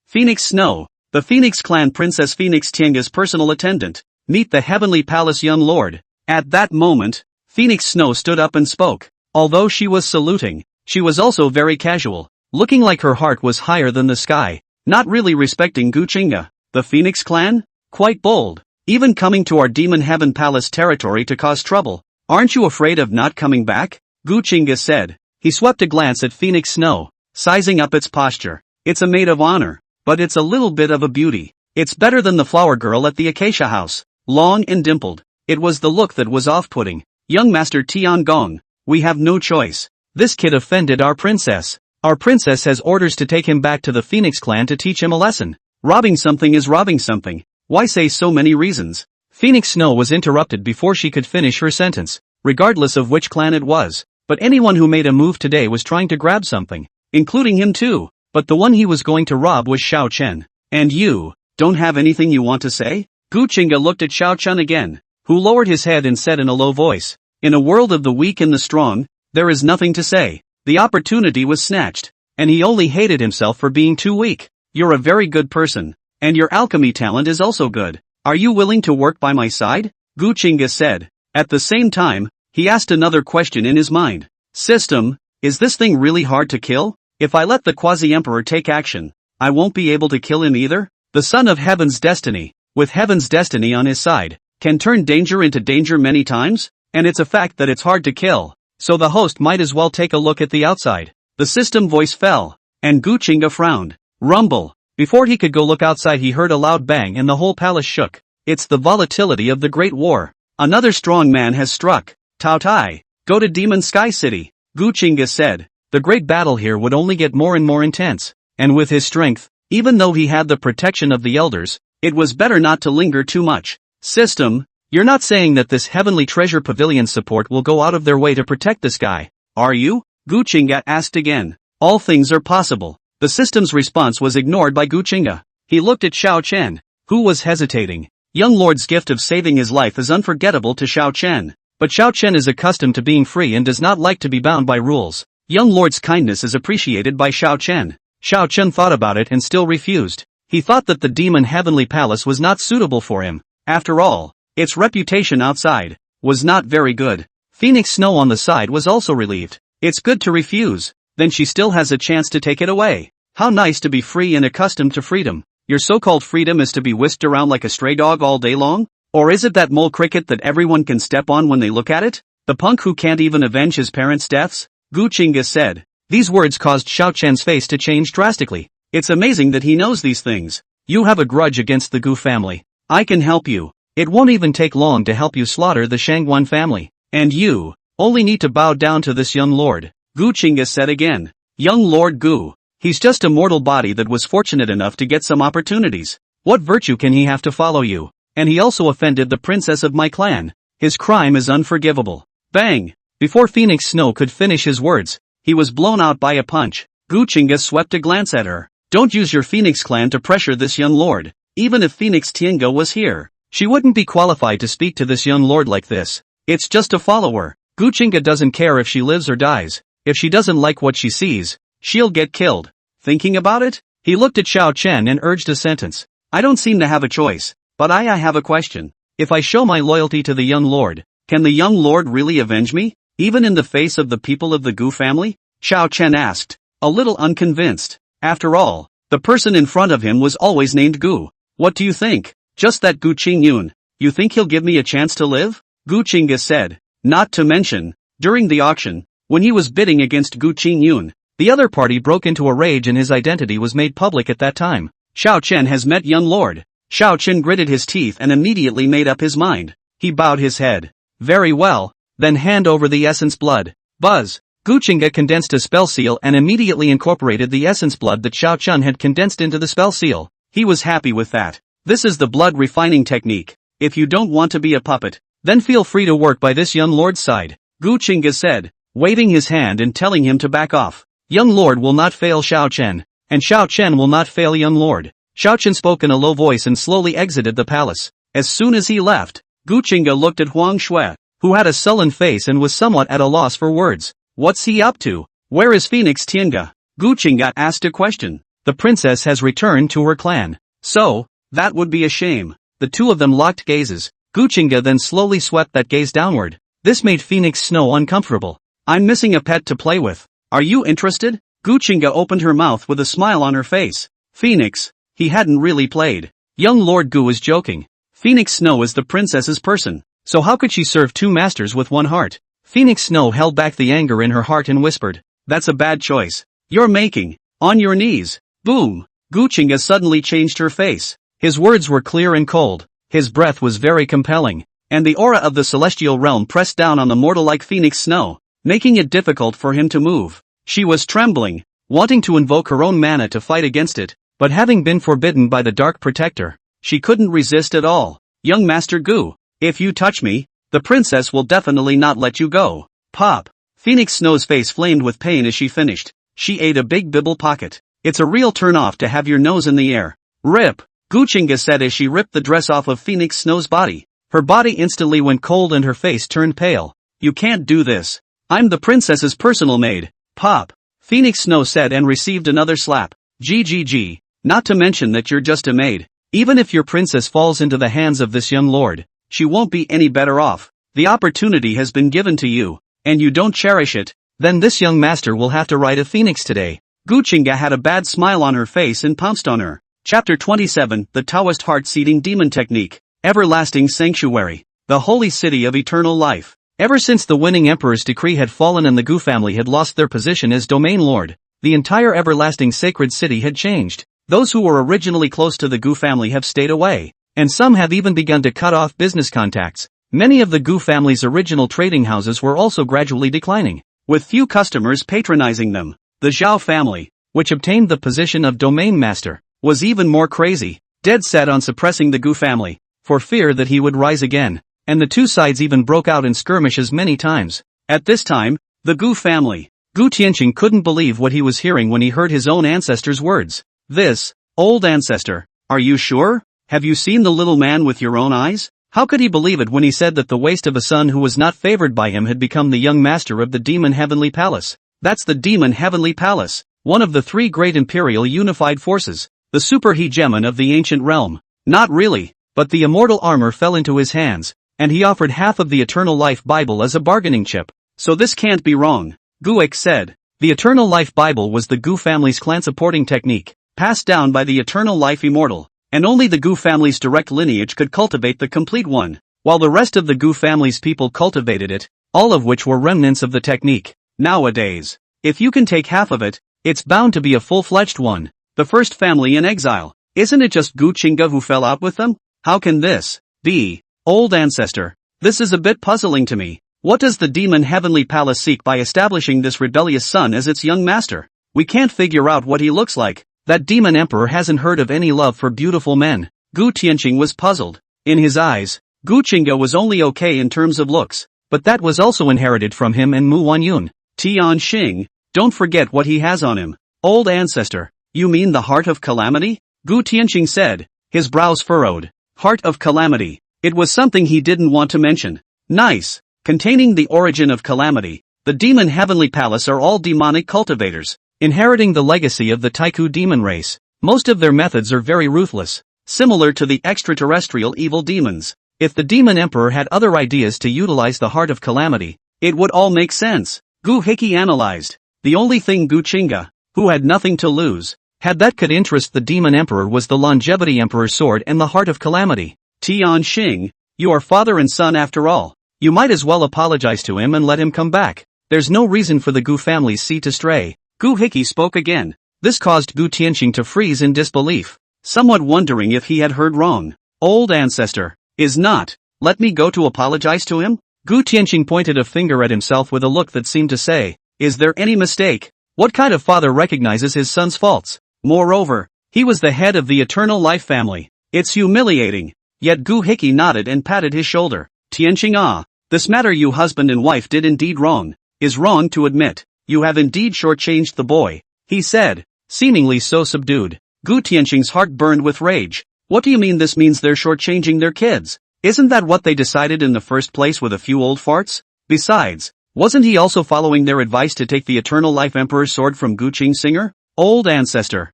Phoenix Snow, the Phoenix clan Princess Phoenix Tiange's personal attendant. Meet the Heavenly Palace young lord. At that moment, Phoenix Snow stood up and spoke. Although she was saluting, she was also very casual, looking like her heart was higher than the sky, not really respecting Gu Qingge. The Phoenix clan? Quite bold. Even coming to our Demon Heaven Palace territory to cause trouble. Aren't you afraid of not coming back? Gu Qingge said. He swept a glance at Phoenix Snow, sizing up its posture. It's a maid of honor, but it's a little bit of a beauty. It's better than the flower girl at the acacia house. Long and dimpled. It was the look that was off-putting. Young Master Tiangong, we have no choice. This kid offended our princess. Our princess has orders to take him back to the Phoenix clan to teach him a lesson. Robbing something is robbing something. Why say so many reasons? Phoenix Snow was interrupted before she could finish her sentence, regardless of which clan it was. But anyone who made a move today was trying to grab something, including him too. But the one he was going to rob was Xiao Chen. And you, don't have anything you want to say? Gu Qingge looked at Xiao Chen again, who lowered his head and said in a low voice, in a world of the weak and the strong, there is nothing to say. The opportunity was snatched, and he only hated himself for being too weak. You're a very good person, and your alchemy talent is also good. Are you willing to work by my side? Gu Qingge said. At the same time, he asked another question in his mind. System, is this thing really hard to kill? If I let the quasi-emperor take action, I won't be able to kill him either? The son of Heaven's destiny, with Heaven's destiny on his side, can turn danger into danger many times? And it's a fact that it's hard to kill, so the host might as well take a look at the outside. The system voice fell, and Gu Qingge frowned. Rumble. Before he could go look outside he heard a loud bang and the whole palace shook. It's the volatility of the Great War. Another strong man has struck. Tao Tai, go to Demon Sky City, Gu Qingge said. The great battle here would only get more and more intense, and with his strength, even though he had the protection of the elders, it was better not to linger too much. System, you're not saying that this heavenly treasure pavilion support will go out of their way to protect this guy, are you? Gu Qingge asked again. All things are possible. The system's response was ignored by Gu Qingge. He looked at Xiao Chen, who was hesitating. Young Lord's gift of saving his life is unforgettable to Xiao Chen, but Xiao Chen is accustomed to being free and does not like to be bound by rules. Young Lord's kindness is appreciated by Xiao Chen. Xiao Chen thought about it and still refused. He thought that the demon heavenly palace was not suitable for him. After all, its reputation outside was not very good. Phoenix Snow on the side was also relieved. It's good to refuse, then she still has a chance to take it away. How nice to be free and accustomed to freedom. Your so-called freedom is to be whisked around like a stray dog all day long? Or is it that mole cricket that everyone can step on when they look at it? The punk who can't even avenge his parents' deaths? Gu Qingge said. These words caused Xiao Chen's face to change drastically. It's amazing that he knows these things. You have a grudge against the Gu family. I can help you. It won't even take long to help you slaughter the Shangguan family. And you only need to bow down to this young lord. Gu Qingge said again. Young Lord Gu. He's just a mortal body that was fortunate enough to get some opportunities. What virtue can he have to follow you? And he also offended the princess of my clan. His crime is unforgivable. Bang! Before Phoenix Snow could finish his words, he was blown out by a punch. Gu Qingge swept a glance at her. Don't use your Phoenix clan to pressure this young lord. Even if Phoenix Tiangge was here, she wouldn't be qualified to speak to this young lord like this. It's just a follower. Gu Qingge doesn't care if she lives or dies. If she doesn't like what she sees, she'll get killed. Thinking about it? He looked at Xiao Chen and urged a sentence. I don't seem to have a choice, but I have a question. If I show my loyalty to the young lord, can the young lord really avenge me? Even in the face of the people of the Gu family? Xiao Chen asked, a little unconvinced. After all, the person in front of him was always named Gu. What do you think? Just that Gu Qingge. You think he'll give me a chance to live? Gu Qingge said. Not to mention, during the auction, when he was bidding against Gu Qingge, the other party broke into a rage and his identity was made public at that time. Xiao Chen has met young lord. Xiao Chen gritted his teeth and immediately made up his mind. He bowed his head. Very well. Then hand over the essence blood. Buzz. Gu Qingge condensed a spell seal and immediately incorporated the essence blood that Xiao Chen had condensed into the spell seal. He was happy with that. This is the blood refining technique. If you don't want to be a puppet, then feel free to work by this young lord's side, Gu Qingge said, waving his hand and telling him to back off. Young lord will not fail Xiao Chen, and Xiao Chen will not fail young lord. Xiao Chen spoke in a low voice and slowly exited the palace. As soon as he left, Gu Qingge looked at Huang Shui, who had a sullen face and was somewhat at a loss for words. What's he up to? Where is Phoenix Tiangge? Gu Qingge asked a question. The princess has returned to her clan. So, that would be a shame. The two of them locked gazes. Gu Qingge then slowly swept that gaze downward. This made Phoenix Snow uncomfortable. I'm missing a pet to play with. Are you interested? Gu Qingge opened her mouth with a smile on her face. Phoenix, he hadn't really played. Young Lord Gu was joking. Phoenix Snow is the princess's person. So how could she serve two masters with one heart? Phoenix Snow held back the anger in her heart and whispered, That's a bad choice. You're making. On your knees. Boom. Gu Qingge suddenly changed her face. His words were clear and cold. His breath was very compelling. And the aura of the celestial realm pressed down on the mortal like phoenix snow, making it difficult for him to move. She was trembling, wanting to invoke her own mana to fight against it, but having been forbidden by the Dark Protector, she couldn't resist at all. Young Master Gu, if you touch me, the princess will definitely not let you go. Pop. Phoenix Snow's face flamed with pain as she finished. She ate a big bibble pocket. It's a real turn-off to have your nose in the air. Rip. Gu Qingge said as she ripped the dress off of Phoenix Snow's body. Her body instantly went cold and her face turned pale. You can't do this. I'm the princess's personal maid. Pop. Phoenix Snow said and received another slap. GGG. Not to mention that you're just a maid. Even if your princess falls into the hands of this young lord, she won't be any better off. The opportunity has been given to you, and you don't cherish it, then this young master will have to ride a phoenix today. Gu Qingge had a bad smile on her face and pounced on her. Chapter 27, The Taoist Heart-Seeding Demon Technique. Everlasting Sanctuary. The Holy City of Eternal Life. Ever since the winning emperor's decree had fallen and the Gu family had lost their position as domain lord, the entire everlasting sacred city had changed. Those who were originally close to the Gu family have stayed away, and some have even begun to cut off business contacts. Many of the Gu family's original trading houses were also gradually declining, with few customers patronizing them. The Zhao family, which obtained the position of domain master, was even more crazy, dead set on suppressing the Gu family, for fear that he would rise again, and the two sides even broke out in skirmishes many times. At this time, the Gu family, Gu Tianqing couldn't believe what he was hearing when he heard his own ancestor's words. This, old ancestor, are you sure? Have you seen the little man with your own eyes? How could he believe it when he said that the waste of a son who was not favored by him had become the young master of the Demon Heavenly Palace? That's the Demon Heavenly Palace, one of the three great imperial unified forces, the super hegemon of the ancient realm. Not really, but the immortal armor fell into his hands, and he offered half of the Eternal Life Bible as a bargaining chip. So this can't be wrong, Guek said. The Eternal Life Bible was the Gu family's clan supporting technique, passed down by the Eternal Life Immortal, and only the Gu family's direct lineage could cultivate the complete one, while the rest of the Gu family's people cultivated it, all of which were remnants of the technique. Nowadays, if you can take half of it, it's bound to be a full-fledged one. The first family in exile, isn't it just Gu Qingge who fell out with them? How can this be? Old ancestor, this is a bit puzzling to me. What does the Demon Heavenly Palace seek by establishing this rebellious son as its young master? We can't figure out what he looks like. That demon emperor hasn't heard of any love for beautiful men. Gu Tianqing was puzzled. In his eyes, Gu Qingge was only okay in terms of looks, but that was also inherited from him and Mu Wanyun. Tian Xing, don't forget what he has on him. Old ancestor, you mean the Heart of Calamity? Gu Tianqing said, his brows furrowed. Heart of Calamity. It was something he didn't want to mention. Nice. Containing the origin of calamity, the Demon Heavenly Palace are all demonic cultivators, inheriting the legacy of the Taiku demon race. Most of their methods are very ruthless, similar to the extraterrestrial evil demons. If the Demon Emperor had other ideas to utilize the Heart of Calamity, it would all make sense. Gu Hehehe analyzed. The only thing Gu Qingge, who had nothing to lose, had that could interest the Demon Emperor was the Longevity Emperor's sword and the Heart of Calamity. Tian Xing, you are father and son after all. You might as well apologize to him and let him come back. There's no reason for the Gu family's seed to stray. Gu Hehehe spoke again. This caused Gu Tianqing to freeze in disbelief, somewhat wondering if he had heard wrong. Old ancestor, is not. Let me go to apologize to him? Gu Tianqing pointed a finger at himself with a look that seemed to say, is there any mistake? What kind of father recognizes his son's faults? Moreover, he was the head of the Eternal Life family. It's humiliating. Yet Gu Hehehe nodded and patted his shoulder. Tianqing, this matter you husband and wife did indeed wrong. Is wrong to admit. You have indeed shortchanged the boy, he said, seemingly so subdued. Gu Tianqing's heart burned with rage. What do you mean this means they're shortchanging their kids? Isn't that what they decided in the first place with a few old farts? Besides, wasn't he also following their advice to take the Eternal Life Emperor's sword from Gu Qingge? Old ancestor,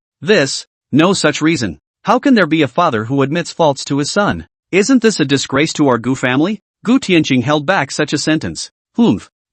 no such reason. How can there be a father who admits faults to his son? Isn't this a disgrace to our Gu family? Gu Tianqing held back such a sentence.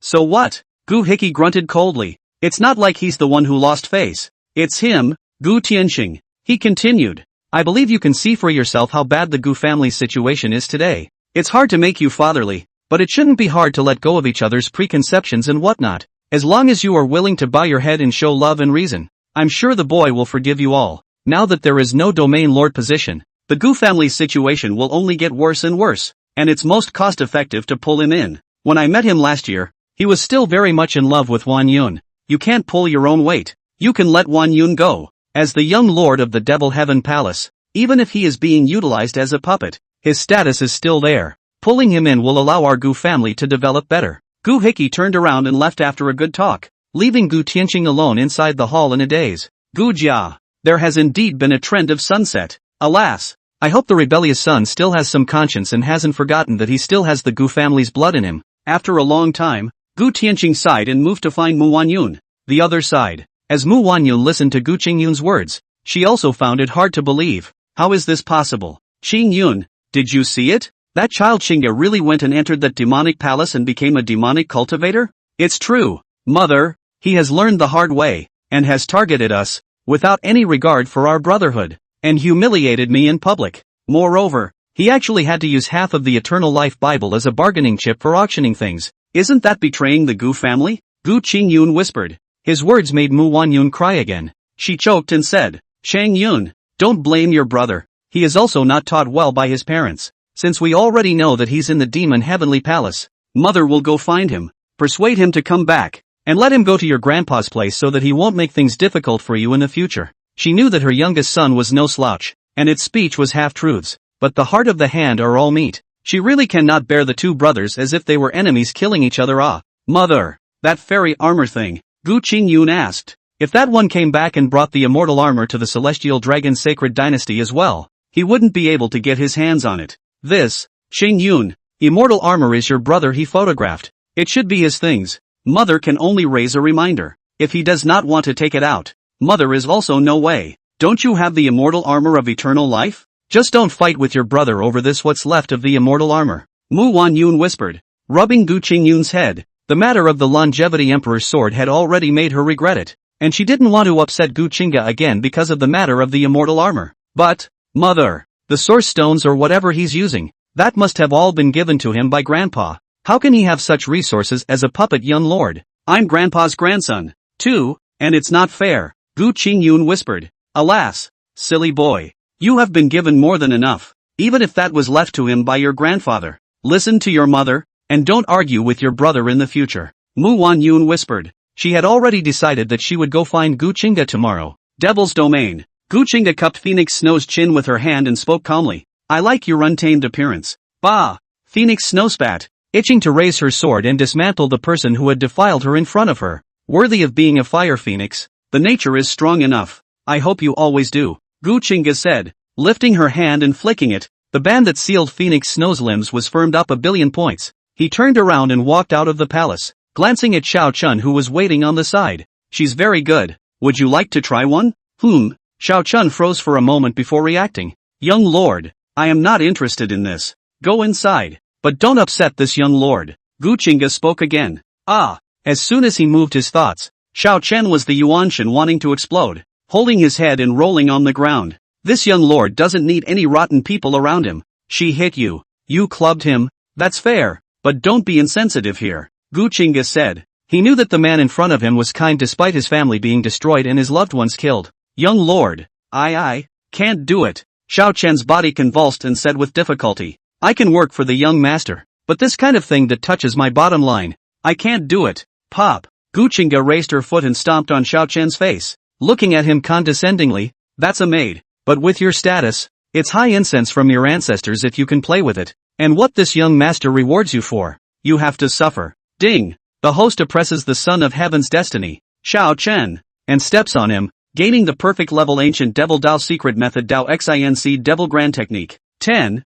So what? Gu Hehehe grunted coldly. It's not like he's the one who lost face. It's him, Gu Tianqing. He continued. I believe you can see for yourself how bad the Gu family's situation is today. It's hard to make you fatherly, but it shouldn't be hard to let go of each other's preconceptions and whatnot. As long as you are willing to bow your head and show love and reason, I'm sure the boy will forgive you all. Now that there is no domain lord position, the Gu family's situation will only get worse and worse, and it's most cost-effective to pull him in. When I met him last year, he was still very much in love with Wan Yun. You can't pull your own weight. You can let Wan Yun go. As the young lord of the Devil Heaven Palace, even if he is being utilized as a puppet, his status is still there. Pulling him in will allow our Gu family to develop better. Gu Qingge turned around and left after a good talk, leaving Gu Qingge alone inside the hall in a daze. Gu Jia. There has indeed been a trend of sunset. Alas. I hope the rebellious son still has some conscience and hasn't forgotten that he still has the Gu family's blood in him. After a long time, Gu Qingge sighed and moved to find Mu Wanyun. The other side. As Mu Wanyun listened to Gu Qingyun's words, she also found it hard to believe. How is this possible? Qingyun, did you see it? That child Qingge really went and entered that demonic palace and became a demonic cultivator? It's true, mother. He has learned the hard way, and has targeted us, without any regard for our brotherhood, and humiliated me in public. Moreover, he actually had to use half of the Eternal Life Bible as a bargaining chip for auctioning things. Isn't that betraying the Gu family? Gu Qingyun whispered. His words made Mu Wanyun cry again. She choked and said, Shang Yun, don't blame your brother. He is also not taught well by his parents. Since we already know that he's in the demon heavenly palace, mother will go find him, persuade him to come back, and let him go to your grandpa's place so that he won't make things difficult for you in the future. She knew that her youngest son was no slouch, and its speech was half-truths, but the heart of the hand are all meat. She really cannot bear the two brothers as if they were enemies killing each other. Ah, mother, that fairy armor thing. Gu Qingyun asked. If that one came back and brought the immortal armor to the celestial dragon sacred dynasty as well, he wouldn't be able to get his hands on it. This, Qingyun, immortal armor is your brother he photographed. It should be his things. Mother can only raise a reminder. If he does not want to take it out, mother is also no way. Don't you have the immortal armor of eternal life? Just don't fight with your brother over this what's left of the immortal armor. Mu Wanyun whispered, rubbing Gu Qingyun's head. The matter of the longevity emperor's sword had already made her regret it, and she didn't want to upset Gu Qingge again because of the matter of the immortal armor. But, mother, the source stones or whatever he's using, that must have all been given to him by grandpa. How can he have such resources as a puppet young lord? I'm grandpa's grandson, too, and it's not fair, Gu Qingyun whispered. Alas, silly boy, you have been given more than enough, even if that was left to him by your grandfather. Listen to your mother, and don't argue with your brother in the future. Mu Wanyun whispered. She had already decided that she would go find Gu Qingge tomorrow. Devil's domain. Gu Qingge cupped Phoenix Snow's chin with her hand and spoke calmly. I like your untamed appearance. Bah! Phoenix Snow spat, itching to raise her sword and dismantle the person who had defiled her in front of her. Worthy of being a fire phoenix, the nature is strong enough. I hope you always do, Gu Qingge said, lifting her hand and flicking it. The band that sealed Phoenix Snow's limbs was firmed up 1,000,000,000 points. He turned around and walked out of the palace, glancing at Xiao Chun who was waiting on the side. She's very good. Would you like to try one? Xiao Chun froze for a moment before reacting. Young lord, I am not interested in this. Go inside. But don't upset this young lord. Gu Qingge spoke again. Ah! As soon as he moved his thoughts, Xiao Chen was the Yuanshan wanting to explode, holding his head and rolling on the ground. This young lord doesn't need any rotten people around him. She hit you. You clubbed him. That's fair. But don't be insensitive here, Gu Qingge said. He knew that the man in front of him was kind despite his family being destroyed and his loved ones killed. Young lord, I can't do it. Xiao Chen's body convulsed and said with difficulty, I can work for the young master, but this kind of thing that touches my bottom line, I can't do it. Pop. Gu Qingge raised her foot and stomped on Xiao Chen's face, looking at him condescendingly. That's a maid, but with your status, it's high incense from your ancestors if you can play with it. And what this young master rewards you for, you have to suffer. Ding! The host oppresses the son of heaven's destiny, Xiao Chen, and steps on him, gaining the perfect level ancient devil Dao secret method Dao Xinc devil grand technique. 10,000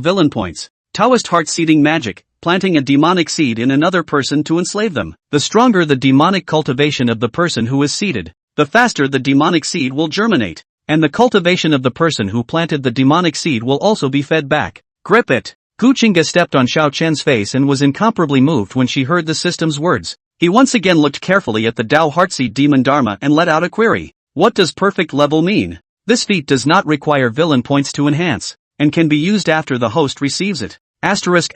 villain points. Taoist heart seeding magic, planting a demonic seed in another person to enslave them. The stronger the demonic cultivation of the person who is seeded, the faster the demonic seed will germinate, and the cultivation of the person who planted the demonic seed will also be fed back. Grip it. Gu Qingge stepped on Xiao Chen's face and was incomparably moved when she heard the system's words. He once again looked carefully at the Dao Heartseed Demon Dharma and let out a query. What does perfect level mean? This feat does not require villain points to enhance, and can be used after the host receives it. Asterisk.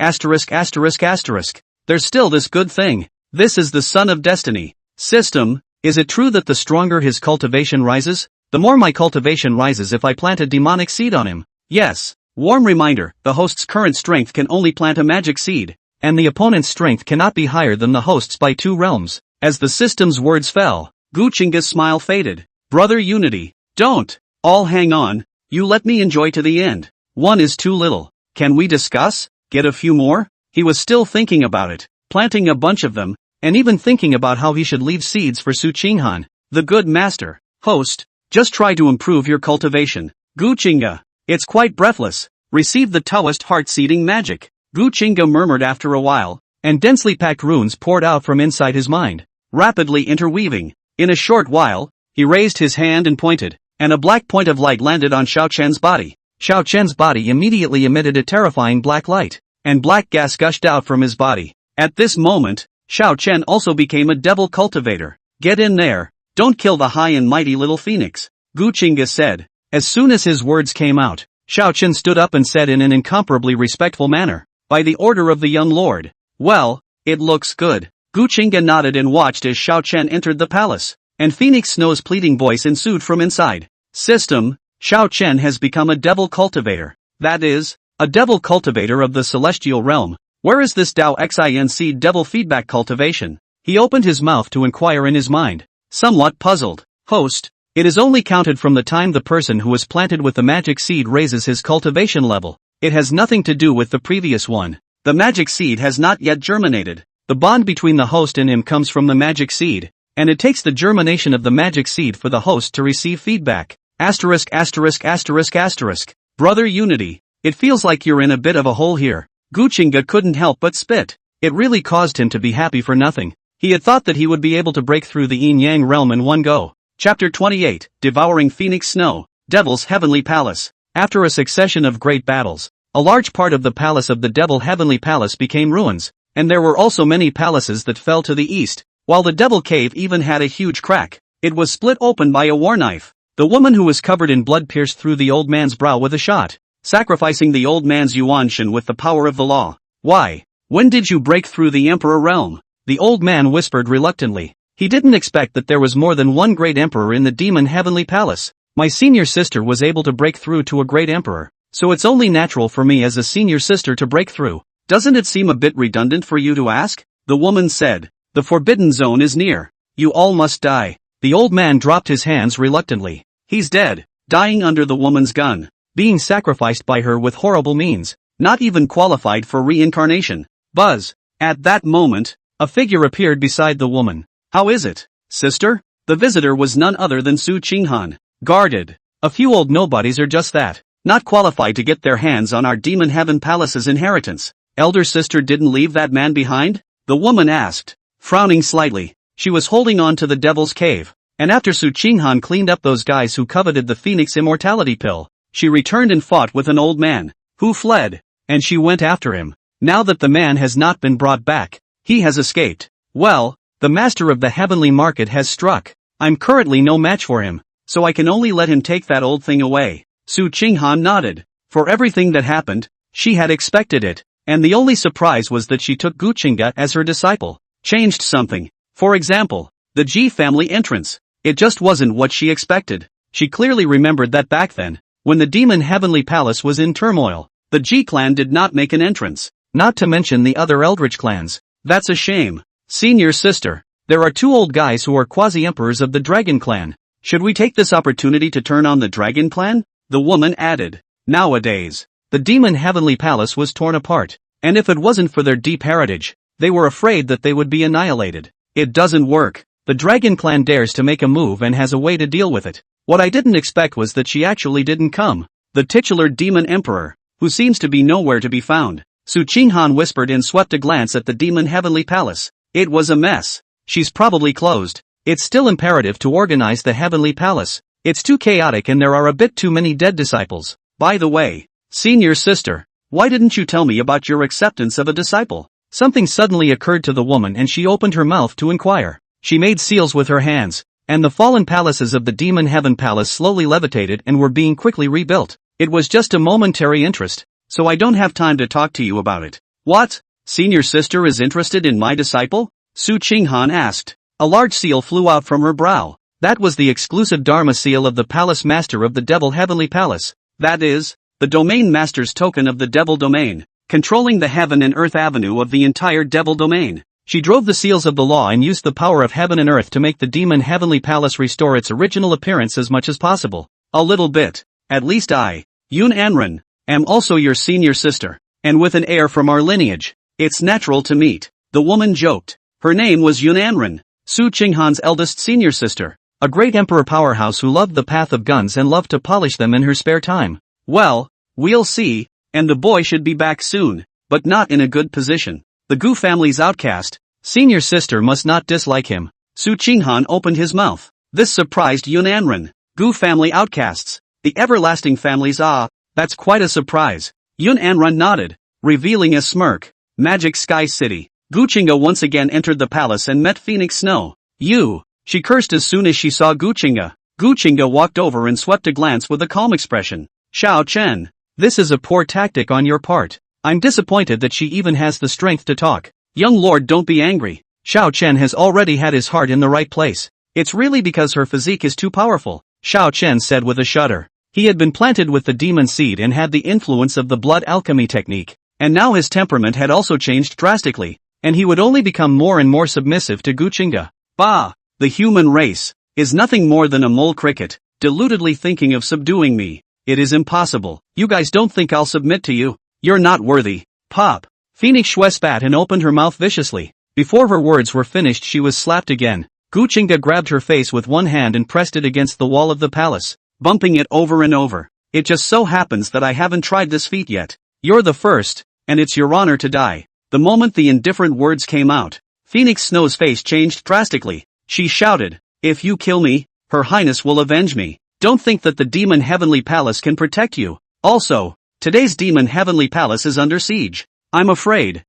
There's still this good thing. This is the son of destiny. System, is it true that the stronger his cultivation rises, the more my cultivation rises if I plant a demonic seed on him? Yes. Warm reminder, the host's current strength can only plant a magic seed, and the opponent's strength cannot be higher than the host's by 2 realms. As the system's words fell, Gu Qingge's smile faded. Brother Unity, don't. All hang on, you let me enjoy to the end. 1 is too little. Can we discuss? Get a few more? He was still thinking about it, planting a bunch of them, and even thinking about how he should leave seeds for Gu Qinghan, the good master. Host, just try to improve your cultivation. Gu Qingge, it's quite breathless. Receive the Taoist heart-seeding magic. Gu Qingge murmured after a while, and densely packed runes poured out from inside his mind, rapidly interweaving. In a short while, he raised his hand and pointed, and a black point of light landed on Xiao Chen's body. Xiao Chen's body immediately emitted a terrifying black light, and black gas gushed out from his body. At this moment, Xiao Chen also became a devil cultivator. Get in there, don't kill the high and mighty little phoenix, Gu Qingge said. As soon as his words came out, Xiao Chen stood up and said in an incomparably respectful manner, by the order of the young lord. Well, it looks good. Gu Qingge nodded and watched as Xiao Chen entered the palace, and Phoenix Snow's pleading voice ensued from inside. System, Xiao Chen has become a devil cultivator. That is, a devil cultivator of the celestial realm. Where is this Dao Xinc devil feedback cultivation? He opened his mouth to inquire in his mind, somewhat puzzled. Host, it is only counted from the time the person who is planted with the magic seed raises his cultivation level. It has nothing to do with the previous one. The magic seed has not yet germinated. The bond between the host and him comes from the magic seed, and it takes the germination of the magic seed for the host to receive feedback. Asterisk asterisk asterisk asterisk. Brother Unity, it feels like you're in a bit of a hole here. Gu Qingge couldn't help but spit. It really caused him to be happy for nothing. He had thought that he would be able to break through the yin-yang realm in one go. Chapter 28, Devouring Phoenix Snow, Devil's Heavenly Palace. After a succession of great battles, a large part of the palace of the Devil Heavenly Palace became ruins, and there were also many palaces that fell to the east, while the Devil Cave even had a huge crack. It was split open by a war knife. The woman who was covered in blood pierced through the old man's brow with a shot, sacrificing the old man's Yuanshan with the power of the law. Why? When did you break through the Emperor realm? The old man whispered reluctantly. He didn't expect that there was more than one great emperor in the Demon Heavenly Palace. My senior sister was able to break through to a great emperor, so it's only natural for me as a senior sister to break through. Doesn't it seem a bit redundant for you to ask? The woman said. The forbidden zone is near. You all must die. The old man dropped his hands reluctantly. He's dead, dying under the woman's gun, being sacrificed by her with horrible means, not even qualified for reincarnation. Buzz. At that moment, a figure appeared beside the woman. How is it, sister? The visitor was none other than Gu Qinghan. Guarded. A few old nobodies are just that, not qualified to get their hands on our Demon Heaven Palace's inheritance. Elder sister didn't leave that man behind? The woman asked, frowning slightly. She was holding on to the Devil's Cave, and after Gu Qinghan cleaned up those guys who coveted the Phoenix Immortality Pill, she returned and fought with an old man, who fled, and she went after him. Now that the man has not been brought back, he has escaped. Well, the master of the heavenly market has struck. I'm currently no match for him, so I can only let him take that old thing away. Gu Qinghan nodded. For everything that happened, she had expected it, and the only surprise was that she took Gu Qingge as her disciple. Changed something. For example, the Ji family entrance. It just wasn't what she expected. She clearly remembered that back then, when the Demon Heavenly Palace was in turmoil, the Ji clan did not make an entrance. Not to mention the other Eldritch clans. That's a shame. Senior sister, there are 2 old guys who are quasi-emperors of the Dragon clan. Should we take this opportunity to turn on the Dragon clan? The woman added. Nowadays, the Demon Heavenly Palace was torn apart, and if it wasn't for their deep heritage, they were afraid that they would be annihilated. It doesn't work. The Dragon clan dares to make a move and has a way to deal with it. What I didn't expect was that she actually didn't come. The titular Demon Emperor, who seems to be nowhere to be found. Gu Qinghan whispered and swept a glance at the Demon Heavenly Palace. It was a mess. She's probably closed. It's still imperative to organize the Heavenly Palace. It's too chaotic and there are a bit too many dead disciples. By the way, senior sister, why didn't you tell me about your acceptance of a disciple? Something suddenly occurred to the woman and she opened her mouth to inquire. She made seals with her hands, and the fallen palaces of the Demon Heaven Palace slowly levitated and were being quickly rebuilt. It was just a momentary interest, so I don't have time to talk to you about it. What? Senior sister is interested in my disciple? Su Qinghan asked. A large seal flew out from her brow. That was the exclusive Dharma seal of the palace master of the Devil Heavenly Palace. That is, the domain master's token of the Devil Domain, controlling the heaven and earth avenue of the entire Devil Domain. She drove the seals of the law and used the power of heaven and earth to make the demon Heavenly Palace restore its original appearance as much as possible. A little bit. At least I, Yun Anren, am also your senior sister, and with an heir from our lineage. It's natural to meet. The woman joked. Her name was Yun Anren, Su Qinghan's eldest senior sister. A great emperor powerhouse who loved the path of guns and loved to polish them in her spare time. Well, we'll see, and the boy should be back soon, but not in a good position. The Gu family's outcast, senior sister must not dislike him. Su Qinghan opened his mouth. This surprised Yun Anren. Gu family outcasts. The everlasting families, that's quite a surprise. Yun Anren nodded, revealing a smirk. Magic Sky City. Gu Qingge once again entered the palace and met Phoenix Snow. You. She cursed as soon as she saw Gu Qingge. Gu Qingge walked over and swept a glance with a calm expression. Xiao Chen. This is a poor tactic on your part. I'm disappointed that she even has the strength to talk. Young lord, don't be angry. Xiao Chen has already had his heart in the right place. It's really because her physique is too powerful, Xiao Chen said with a shudder. He had been planted with the demon seed and had the influence of the blood alchemy technique, and now his temperament had also changed drastically, and he would only become more and more submissive to Gu Qingge. Bah! The human race is nothing more than a mole cricket, deludedly thinking of subduing me. It is impossible. You guys don't think I'll submit to you? You're not worthy. Pop! Phoenix Shue spat and opened her mouth viciously. Before her words were finished she was slapped again. Gu Qingge grabbed her face with one hand and pressed it against the wall of the palace, bumping it over and over. It just so happens that I haven't tried this feat yet. You're the first, and it's your honor to die. The moment the indifferent words came out, Phoenix Snow's face changed drastically. She shouted, if you kill me, Her Highness will avenge me. Don't think that the Demon Heavenly Palace can protect you. Also, today's Demon Heavenly Palace is under siege. I'm afraid.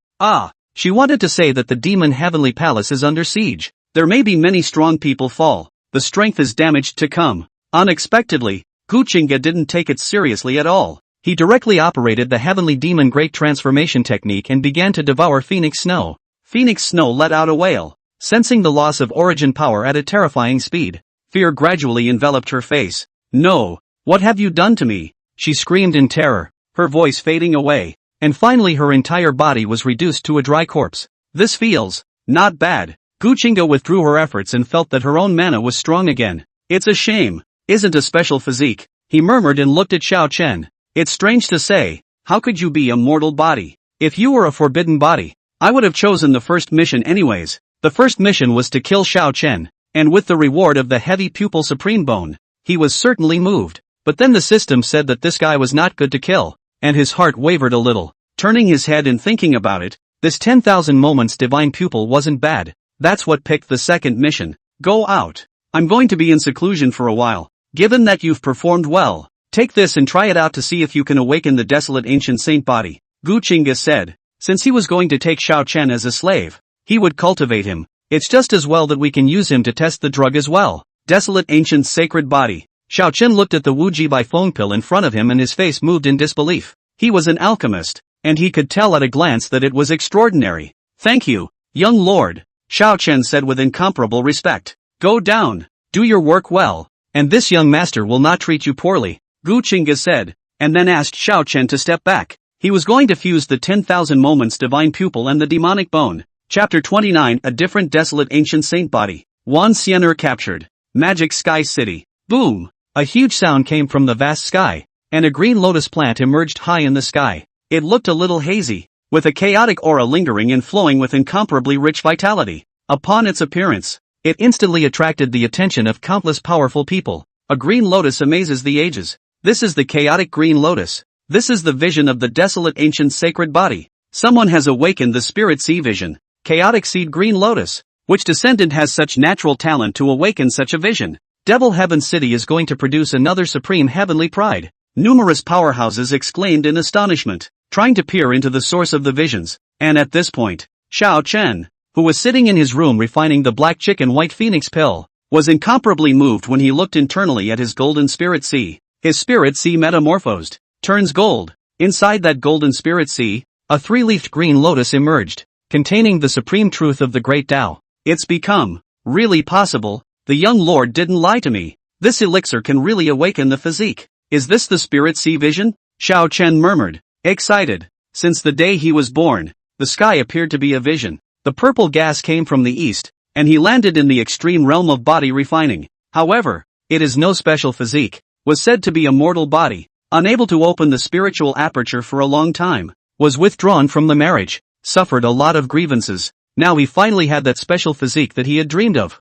She wanted to say that the Demon Heavenly Palace is under siege. There may be many strong people fall. The strength is damaged to come. Unexpectedly, Gu Qingge didn't take it seriously at all. He directly operated the Heavenly Demon Great Transformation technique and began to devour Phoenix Snow. Phoenix Snow let out a wail, sensing the loss of origin power at a terrifying speed. Fear gradually enveloped her face. No, what have you done to me? She screamed in terror, her voice fading away, and finally her entire body was reduced to a dry corpse. This feels not bad. Gu Qingge withdrew her efforts and felt that her own mana was strong again. It's a shame, isn't a special physique, he murmured and looked at Xiao Chen. It's strange to say, how could you be a mortal body? If you were a forbidden body, I would have chosen the first mission anyways. The first mission was to kill Xiao Chen, and with the reward of the heavy pupil supreme bone, he was certainly moved. But then the system said that this guy was not good to kill, and his heart wavered a little. Turning his head and thinking about it, this 10,000 moments divine pupil wasn't bad. That's what picked the second mission. Go out. I'm going to be in seclusion for a while. Given that you've performed well, take this and try it out to see if you can awaken the desolate ancient saint body. Gu Qingge said. Since he was going to take Xiao Chen as a slave, he would cultivate him. It's just as well that we can use him to test the drug as well. Desolate ancient sacred body. Xiao Chen looked at the Wu Ji Bai phone pill in front of him and his face moved in disbelief. He was an alchemist, and he could tell at a glance that it was extraordinary. Thank you, young lord, Xiao Chen said with incomparable respect. Go down, do your work well, and this young master will not treat you poorly, Gu Qingge said, and then asked Xiao Chen to step back. He was going to fuse the 10,000 moments divine pupil and the demonic bone. Chapter 29 A different desolate ancient saint body. Wan Xian'er captured. Magic Sky City. Boom! A huge sound came from the vast sky, and a green lotus plant emerged high in the sky. It looked a little hazy, with a chaotic aura lingering and flowing with incomparably rich vitality. Upon its appearance, it instantly attracted the attention of countless powerful people. A green lotus amazes the ages. This is the chaotic green lotus. This is the vision of the desolate ancient sacred body. Someone has awakened the spirit sea vision. Chaotic seed green lotus. Which descendant has such natural talent to awaken such a vision? Devil Heaven City is going to produce another supreme heavenly pride. Numerous powerhouses exclaimed in astonishment, trying to peer into the source of the visions. And at this point, Xiao Chen, who was sitting in his room refining the black chicken white phoenix pill, was incomparably moved when he looked internally at his golden spirit sea. His spirit sea metamorphosed, turns gold. Inside that golden spirit sea, a three-leafed green lotus emerged. containing the supreme truth of the great Tao. It's become really possible. The young lord didn't lie to me. This elixir can really awaken the physique. Is this the spirit sea vision? Xiao Chen murmured, excited. Since the day he was born, the sky appeared to be a vision. The purple gas came from the east, and he landed in the extreme realm of body refining. However, it is no special physique, was said to be a mortal body, unable to open the spiritual aperture for a long time, was withdrawn from the marriage, suffered a lot of grievances. Now he finally had that special physique that he had dreamed of.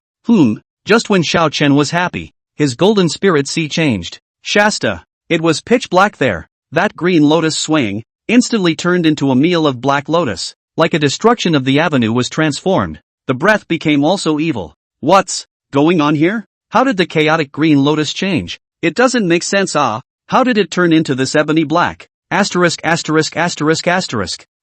Just when Xiao Chen was happy, his golden spirit sea changed. Shasta. It was pitch black there. That green lotus swaying, instantly turned into a meal of black lotus. Like a destruction of the avenue was transformed. The breath became also evil. What's going on here? How did the chaotic green lotus change? It doesn't make sense. How did it turn into this ebony black? Asterisk.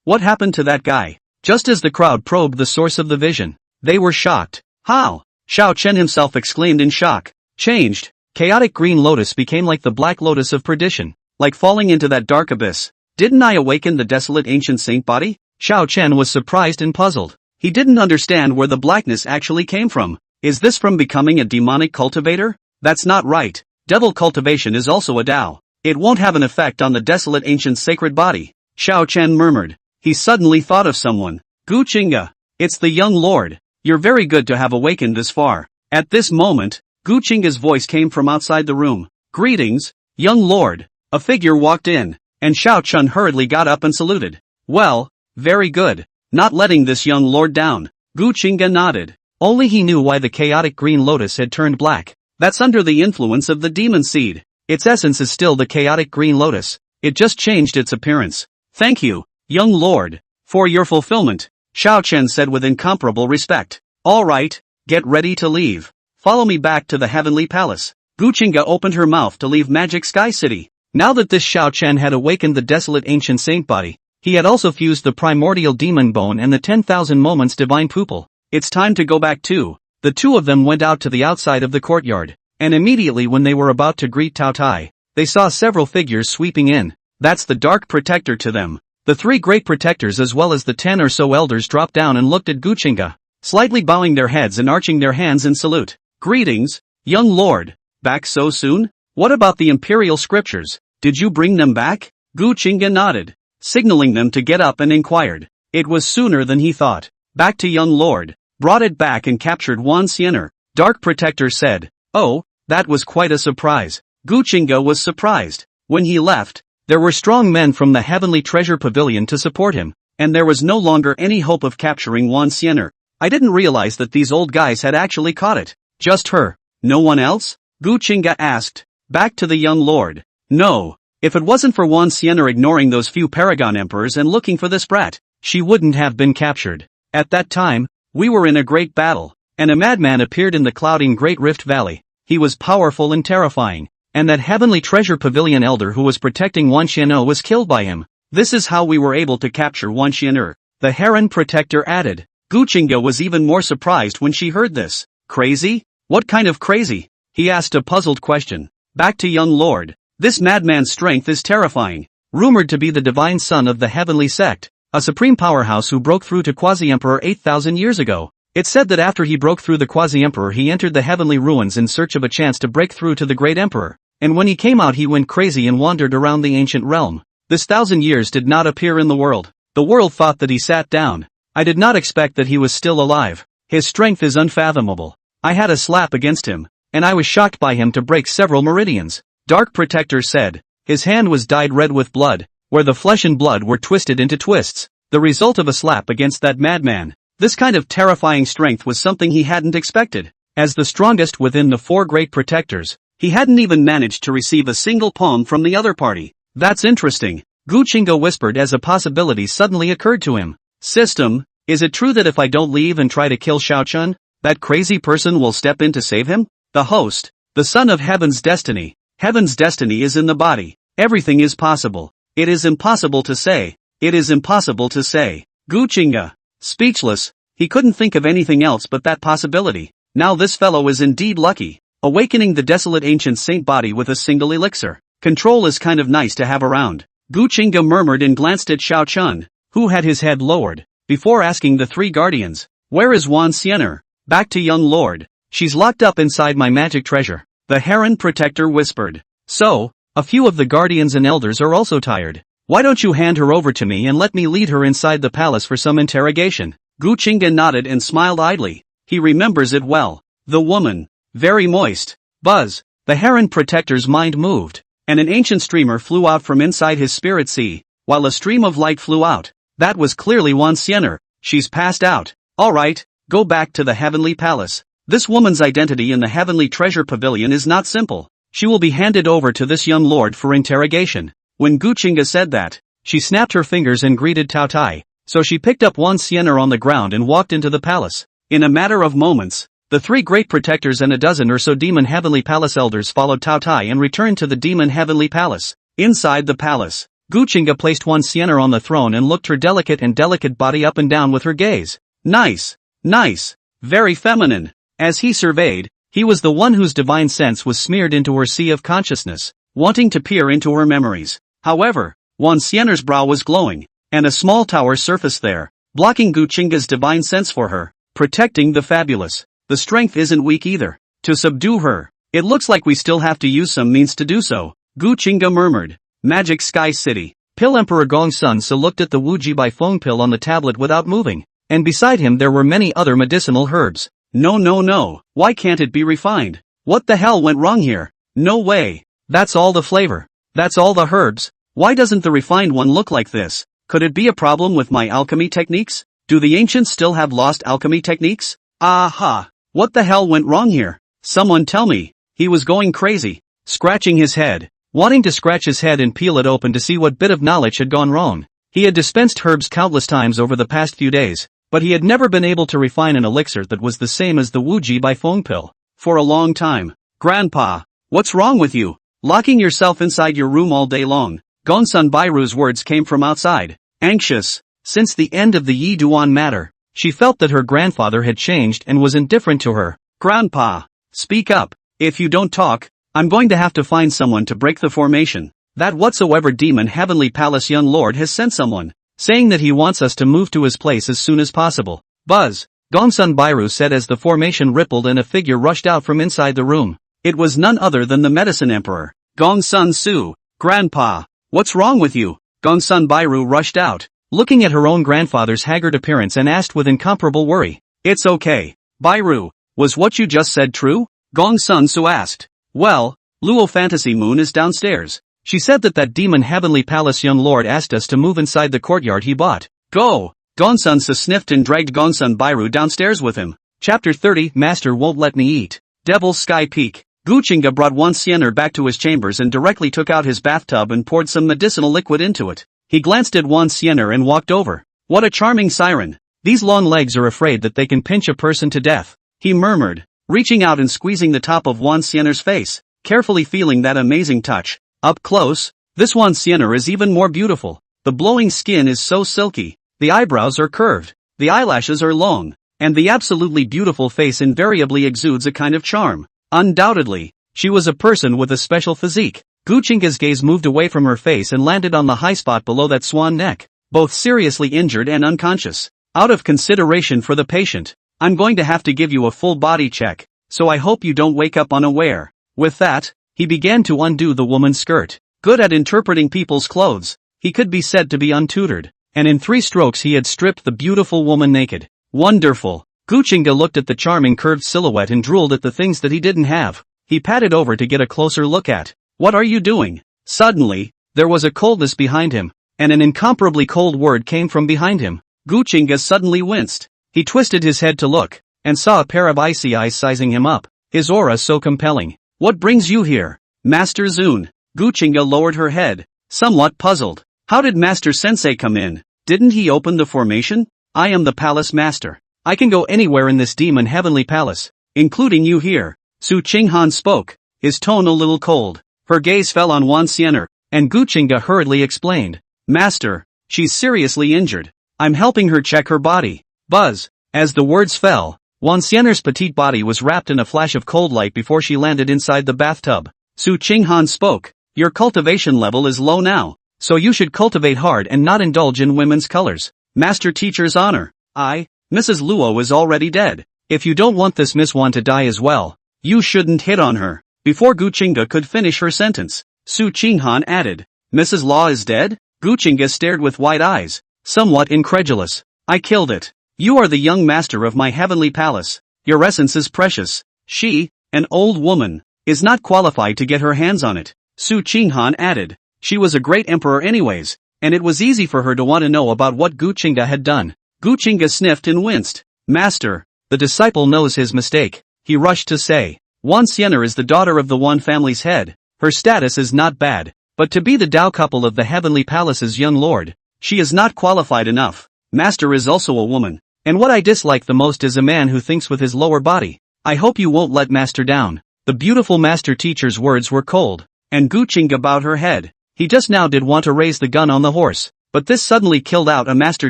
What happened to that guy? Just as the crowd probed the source of the vision, they were shocked. How? Xiao Chen himself exclaimed in shock. Changed. Chaotic green lotus became like the black lotus of perdition, like falling into that dark abyss. Didn't I awaken the desolate ancient saint body? Xiao Chen was surprised and puzzled. He didn't understand where the blackness actually came from. Is this from becoming a demonic cultivator? That's not right. Devil cultivation is also a Tao. It won't have an effect on the desolate ancient sacred body. Xiao Chen murmured. He suddenly thought of someone. Gu Qingge. It's the young lord. You're very good to have awakened this far. At this moment, Gu Qingge's voice came from outside the room. Greetings, young lord. A figure walked in, and Xiao Chen hurriedly got up and saluted. Well, very good. Not letting this young lord down. Gu Qingge nodded. Only he knew why the chaotic green lotus had turned black. That's under the influence of the demon seed. Its essence is still the chaotic green lotus. It just changed its appearance. Thank you, young lord, for your fulfillment, Xiao Chen said with incomparable respect. All right, get ready to leave. Follow me back to the heavenly palace. Gu Qingge opened her mouth to leave Magic Sky City. Now that this Xiao Chen had awakened the desolate ancient saint body, he had also fused the primordial demon bone and the 10,000 moments divine pupil. It's time to go back too. The two of them went out to the outside of the courtyard, and immediately when they were about to greet Tao Tai, they saw several figures sweeping in. That's the dark protector to them. The three great protectors as well as the 10 or so elders dropped down and looked at Gu Qingge, slightly bowing their heads and arching their hands in salute. Greetings, young lord. Back so soon? What about the imperial scriptures? Did you bring them back? Gu Qingge nodded, signaling them to get up and inquired. It was sooner than he thought. Back to young lord. Brought it back and captured Wan Xiener. Dark protector said. Oh, that was quite a surprise. Gu Qingge was surprised. When he left, there were strong men from the heavenly treasure pavilion to support him, and there was no longer any hope of capturing Wan Xiener. I didn't realize that these old guys had actually caught it. Just her. No one else? Gu Qingge asked. Back to the young lord. No. If it wasn't for Wan Xiener ignoring those few paragon emperors and looking for this brat, she wouldn't have been captured. At that time, we were in a great battle, and a madman appeared in the clouding Great Rift Valley. He was powerful and terrifying, and that heavenly treasure pavilion elder who was protecting Wan Xiener was killed by him. This is how we were able to capture Wan Xiener. The Heron protector added. Gu Qingge was even more surprised when she heard this. Crazy? What kind of crazy? He asked a puzzled question. Back to young lord. This madman's strength is terrifying. Rumored to be the divine son of the heavenly sect, a supreme powerhouse who broke through to Quasi-Emperor 8,000 years ago. It said that after he broke through the Quasi-Emperor he entered the heavenly ruins in search of a chance to break through to the great emperor, and when he came out he went crazy and wandered around the ancient realm. This 1,000 years did not appear in the world. The world thought that he sat down. I did not expect that he was still alive. His strength is unfathomable. I had a slap against him, and I was shocked by him to break several meridians. Dark Protector said. His hand was dyed red with blood, where the flesh and blood were twisted into twists, the result of a slap against that madman. This kind of terrifying strength was something he hadn't expected. As the strongest within the four great protectors, he hadn't even managed to receive a single palm from the other party. That's interesting, Gu Qingge whispered as a possibility suddenly occurred to him. System, is it true that if I don't leave and try to kill Xiao Chun, that crazy person will step in to save him? The host, the son of Heaven's destiny. Heaven's destiny is in the body. Everything is possible. It is impossible to say. It is impossible to say. Gu Qingge, speechless, he couldn't think of anything else but that possibility. Now this fellow is indeed lucky, awakening the desolate ancient saint body with a single elixir. Control is kind of nice to have around. Gu Qingge murmured and glanced at Xiao Chun, who had his head lowered. before asking the three guardians, "Where is Wan Xianer?" "Back to young lord. She's locked up inside my magic treasure," the Heron Protector whispered. "So, a few of the guardians and elders are also tired. Why don't you hand her over to me and let me lead her inside the palace for some interrogation?" Gu Qingge nodded and smiled idly. He remembers it well. The woman. Very moist. Buzz. The Heron Protector's mind moved, and an ancient streamer flew out from inside his spirit sea, while a stream of light flew out. That was clearly Wan Xianer. "She's passed out. Alright, go back to the Heavenly Palace. This woman's identity in the Heavenly Treasure Pavilion is not simple. She will be handed over to this young lord for interrogation." When Gu Qingge said that, she snapped her fingers and greeted Tao Tai, so she picked up Wan Xianer on the ground and walked into the palace. In a matter of moments, the three great protectors and a dozen or so demon Heavenly Palace elders followed Tao Tai and returned to the demon Heavenly Palace. Inside the palace, Gu Qingge placed Wan Xianer on the throne and looked her delicate body up and down with her gaze. Nice. Nice. Very feminine. As he surveyed, he was the one whose divine sense was smeared into her sea of consciousness, wanting to peer into her memories. However, Wan Xianer's brow was glowing, and a small tower surfaced there, blocking Gu Qingge's divine sense for her, protecting the fabulous. The strength isn't weak either. To subdue her, it looks like we still have to use some means to do so, Gu Qingge murmured. Magic Sky City. Pill Emperor Gongsun So looked at the Wuji by phone pill on the tablet without moving, and beside him there were many other medicinal herbs. No. Why can't it be refined? What the hell went wrong here? No way. That's all the flavor. That's all the herbs. Why doesn't the refined one look like this? Could it be a problem with my alchemy techniques? Do the ancients still have lost alchemy techniques? Aha! What the hell went wrong here? Someone tell me. He was going crazy, scratching his head, wanting to scratch his head and peel it open to see what bit of knowledge had gone wrong. He had dispensed herbs countless times over the past few days, but he had never been able to refine an elixir that was the same as the Wuji by phone pill. For a long time. Grandpa, what's wrong with you? Locking yourself inside your room all day long. Gongsun Bairu's words came from outside. Anxious. Since the end of the Yi Duan matter, she felt that her grandfather had changed and was indifferent to her. Grandpa, speak up. If you don't talk, I'm going to have to find someone to break the formation. That whatsoever demon Heavenly Palace young lord has sent someone, saying that he wants us to move to his place as soon as possible. Buzz, Gongsun Bairu said as the formation rippled and a figure rushed out from inside the room. It was none other than the Medicine Emperor. Gongsun Su, Grandpa, what's wrong with you? Gongsun Bairu rushed out, looking at her own grandfather's haggard appearance and asked with incomparable worry. It's okay. Bairu, was what you just said true? Gongsun Su asked. Well, Luo Fantasy Moon is downstairs. She said that demon Heavenly Palace young lord asked us to move inside the courtyard he bought. Go! Gongsun Su sniffed and dragged Gongsun Bairu downstairs with him. Chapter 30 Master won't let me eat. Devil's Sky Peak. Gu Qingge brought Wan Xianer back to his chambers and directly took out his bathtub and poured some medicinal liquid into it. He glanced at Wan Xianer and walked over. What a charming siren. These long legs are afraid that they can pinch a person to death, he murmured, reaching out and squeezing the top of Wan Xianer's face, carefully feeling that amazing touch. Up close, this Wan Xianer is even more beautiful. The glowing skin is so silky, the eyebrows are curved, the eyelashes are long, and the absolutely beautiful face invariably exudes a kind of charm. Undoubtedly, she was a person with a special physique. Gu Qingge's gaze moved away from her face and landed on the high spot below that swan neck, both seriously injured and unconscious. Out of consideration for the patient, I'm going to have to give you a full body check, so I hope you don't wake up unaware. With that, he began to undo the woman's skirt. Good at interpreting people's clothes, he could be said to be untutored, and in 3 strokes he had stripped the beautiful woman naked. Wonderful. Gu Qingge looked at the charming curved silhouette and drooled at the things that he didn't have. He patted over to get a closer look at. What are you doing? Suddenly, there was a coldness behind him, and an incomparably cold word came from behind him. Gu Qingge suddenly winced. He twisted his head to look, and saw a pair of icy eyes sizing him up, his aura so compelling. What brings you here? Master Zun. Gu Qingge lowered her head, somewhat puzzled. How did Master Sensei come in? Didn't he open the formation? I am the palace master. I can go anywhere in this demon Heavenly Palace, including you here. Su Qinghan spoke, his tone a little cold. Her gaze fell on Wan Xianer, and Gu Qingge hurriedly explained. Master, she's seriously injured. I'm helping her check her body. Buzz. As the words fell, Wan Xianer's petite body was wrapped in a flash of cold light before she landed inside the bathtub. Su Qinghan spoke. Your cultivation level is low now, so you should cultivate hard and not indulge in women's colors. Master Teacher's honor. Mrs. Luo is already dead. If you don't want this Miss Wan to die as well, you shouldn't hit on her. Before Gu Qingge could finish her sentence, Su Qinghan added, Mrs. Law is dead? Gu Qingge stared with wide eyes, somewhat incredulous. I killed it. You are the young master of my heavenly palace. Your essence is precious. She, an old woman, is not qualified to get her hands on it. Su Qinghan added, she was a great emperor anyways, and it was easy for her to want to know about what Gu Qingge had done. Gu Qingge sniffed and winced. Master, the disciple knows his mistake. He rushed to say, Wan Xian'er is the daughter of the Wan family's head. Her status is not bad, but to be the Dao couple of the heavenly palace's young lord, she is not qualified enough. Master is also a woman, and what I dislike the most is a man who thinks with his lower body. I hope you won't let Master down. The beautiful Master Teacher's words were cold, and Gu Qingge bowed her head. He just now did want to raise the gun on the horse, but this suddenly killed out a Master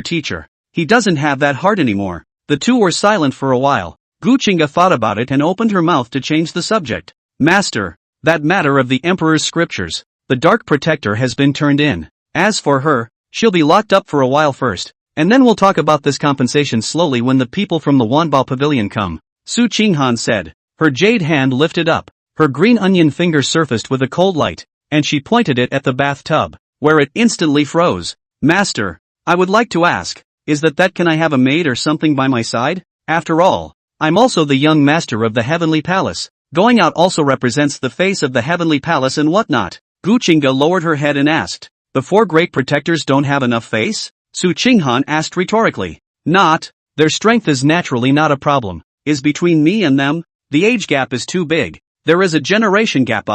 Teacher. He doesn't have that heart anymore. The two were silent for a while. Gu Qingge thought about it and opened her mouth to change the subject. Master, that matter of the Emperor's scriptures, the Dark Protector has been turned in. As for her, she'll be locked up for a while first, and then we'll talk about this compensation slowly when the people from the Wanbao Pavilion come. Su Qinghan said. Her jade hand lifted up. Her green onion finger surfaced with a cold light, and she pointed it at the bathtub, where it instantly froze. Master, I would like to ask, is that can I have a maid or something by my side? After all, I'm also the young master of the heavenly palace. Going out also represents the face of the heavenly palace and whatnot. Gu Qingge lowered her head and asked, the four great protectors don't have enough face? Su Qinghan asked rhetorically. Not, their strength is naturally not a problem. Is between me and them, the age gap is too big. There is a generation gap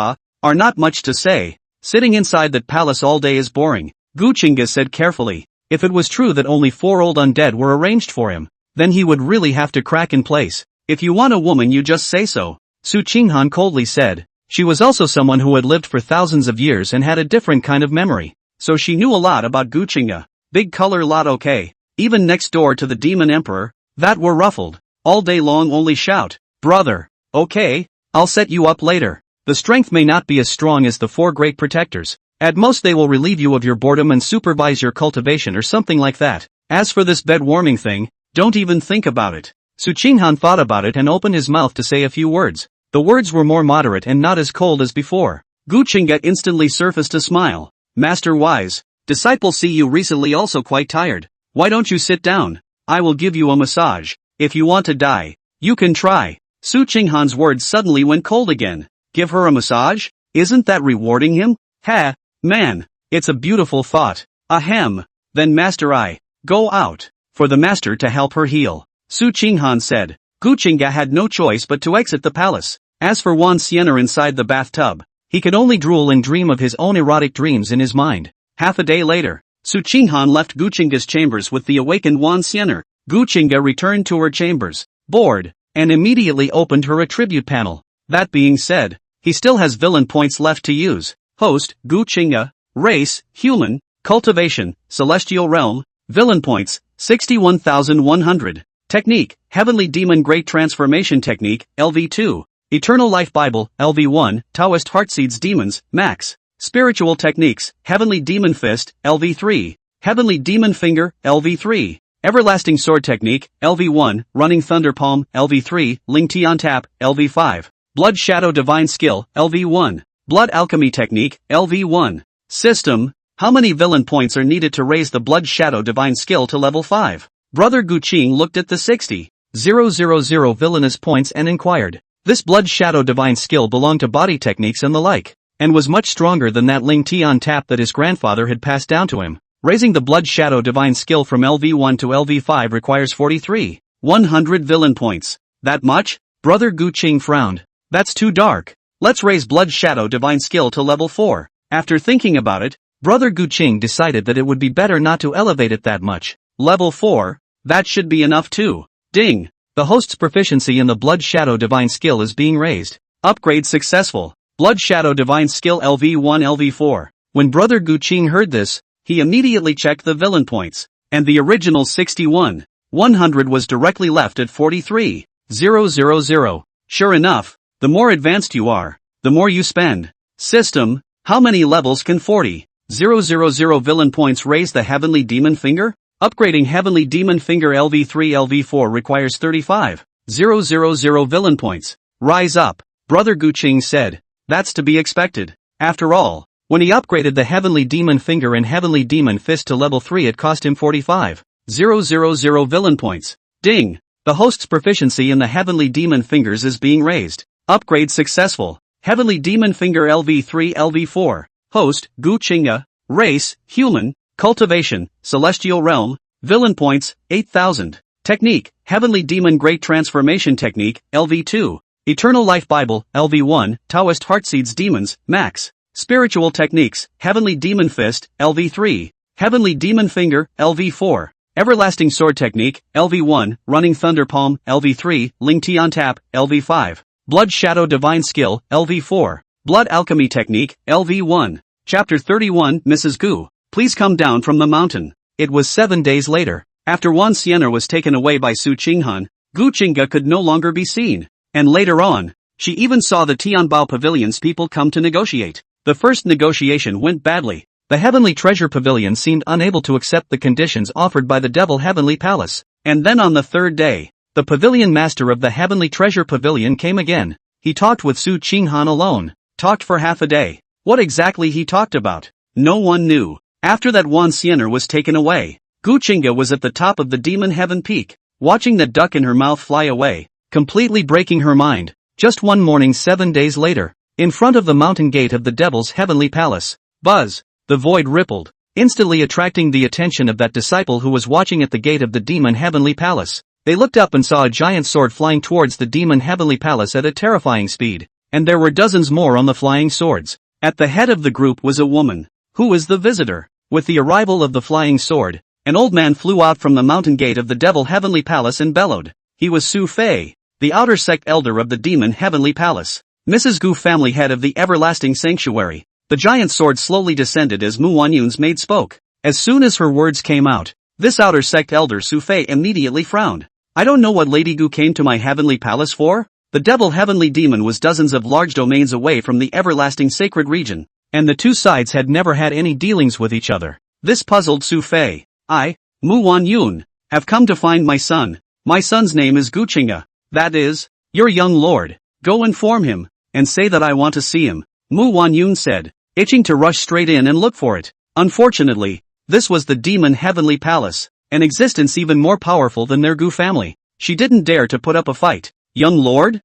are not much to say. Sitting inside that palace all day is boring. Gu Qingge said carefully. If it was true that only 4 old undead were arranged for him, then he would really have to crack in place. If you want a woman you just say so. Su Qinghan coldly said. She was also someone who had lived for thousands of years and had a different kind of memory. So she knew a lot about Gu Qingge. Big color lot okay. Even next door to the demon emperor, that were ruffled. All day long only shout, brother, okay, I'll set you up later. The strength may not be as strong as the 4 great protectors. At most they will relieve you of your boredom and supervise your cultivation or something like that. As for this bed warming thing, don't even think about it. Su Qinghan thought about it and opened his mouth to say a few words. The words were more moderate and not as cold as before. Gu Qingge instantly surfaced a smile. Master wise, disciple see you recently also quite tired. Why don't you sit down? I will give you a massage. If you want to die, you can try. Su Qinghan's words suddenly went cold again. Give her a massage? Isn't that rewarding him? Ha, man, it's a beautiful thought. Ahem. Then master I go out for the master to help her heal. Su Qinghan said. Gu Qingge had no choice but to exit the palace. As for Wan Xian'er inside the bathtub, he could only drool and dream of his own erotic dreams in his mind. Half a day later, Su Qinghan left Gu Qingge's chambers with the awakened Wan Xian'er. Gu Qingge returned to her chambers, bored, and immediately opened her attribute panel. That being said, he still has villain points left to use. Host, Gu Qingge. Race, human. Cultivation, celestial realm. Villain points, 61,100. Technique, Heavenly Demon Great Transformation Technique, LV2. Eternal Life Bible, LV1. Taoist Heartseeds Demons, Max. Spiritual Techniques, Heavenly Demon Fist, LV3. Heavenly Demon Finger, LV3. Everlasting Sword Technique, LV1, Running Thunder Palm, LV3, Ling Tian Tap, LV5. Blood Shadow Divine Skill, LV1. Blood Alchemy Technique, LV1. System, how many villain points are needed to raise the Blood Shadow Divine Skill to level 5? Brother Gu Qingge looked at the 60,000 villainous points and inquired. This Blood Shadow Divine Skill belonged to body techniques and the like, and was much stronger than that Ling Tian Tap that his grandfather had passed down to him. Raising the Blood Shadow Divine Skill from LV1 to LV5 requires 43,100 villain points. That much? Brother Gu Qingge frowned. That's too dark. Let's raise Blood Shadow Divine Skill to level 4. After thinking about it, Brother Gu Qingge decided that it would be better not to elevate it that much. Level 4? That should be enough too. Ding! The host's proficiency in the Blood Shadow Divine Skill is being raised. Upgrade successful. Blood Shadow Divine Skill LV1 LV4. When Brother Gu Qingge heard this, he immediately checked the villain points, and the original 61,100 was directly left at 43,000. Sure enough, the more advanced you are, the more you spend. System, how many levels can 40,000 villain points raise the Heavenly Demon Finger? Upgrading Heavenly Demon Finger LV3 LV4 requires 35,000 villain points. Rise up, Brother Gu Qingge said. That's to be expected. After all, when he upgraded the Heavenly Demon Finger and Heavenly Demon Fist to level 3 it cost him 45,000 villain points. Ding! The host's proficiency in the Heavenly Demon Fingers is being raised. Upgrade successful. Heavenly Demon Finger LV3 LV4. Host, Gu Qingge. Race, human. Cultivation, celestial realm. Villain points, 8,000. Technique, Heavenly Demon Great Transformation Technique, LV2. Eternal Life Bible, LV1. Taoist Heartseeds Demons, Max. Spiritual Techniques, Heavenly Demon Fist, LV3. Heavenly Demon Finger, LV4. Everlasting Sword Technique, LV1. Running Thunder Palm, LV3. Ling Tian Tap, LV5. Blood Shadow Divine Skill, LV4. Blood Alchemy Technique, LV1. Chapter 31 Mrs. Gu, please come down from the mountain. It was 7 days later. After Wan Xian'er was taken away by Su Qinghan, Gu Qingge could no longer be seen. And later on, she even saw the Tianbao Pavilion's people come to negotiate. The first negotiation went badly. The Heavenly Treasure Pavilion seemed unable to accept the conditions offered by the Devil Heavenly Palace. And then on the third day, the pavilion master of the Heavenly Treasure Pavilion came again. He talked with Su Qinghan alone. Talked for half a day. What exactly he talked about, no one knew. After that Wan Xian'er was taken away, Gu Qingge was at the top of the Demon Heaven Peak, watching the duck in her mouth fly away, completely breaking her mind. Just one morning 7 days later, in front of the mountain gate of the Devil's Heavenly Palace, buzz, the void rippled, instantly attracting the attention of that disciple who was watching at the gate of the Demon Heavenly Palace. They looked up and saw a giant sword flying towards the Demon Heavenly Palace at a terrifying speed, and there were dozens more on the flying swords. At the head of the group was a woman. Who is the visitor? With the arrival of the flying sword, an old man flew out from the mountain gate of the Devil Heavenly Palace and bellowed. He was Su Fei, the outer sect elder of the Demon Heavenly Palace. Mrs. Gu, family head of the Everlasting Sanctuary. The giant sword slowly descended as Mu Wanyun's maid spoke. As soon as her words came out, this outer sect elder Su Fei immediately frowned. I don't know what Lady Gu came to my heavenly palace for? The Devil Heavenly Demon was dozens of large domains away from the everlasting sacred region, and the two sides had never had any dealings with each other. This puzzled Su Fei. I, Mu Wanyun, have come to find my son. My son's name is Gu Qingge. That is, your young lord. Go inform him, and say that I want to see him, Mu Wanyun said, itching to rush straight in and look for it. Unfortunately, this was the Demon Heavenly Palace, an existence even more powerful than their Gu family. She didn't dare to put up a fight. Young lord?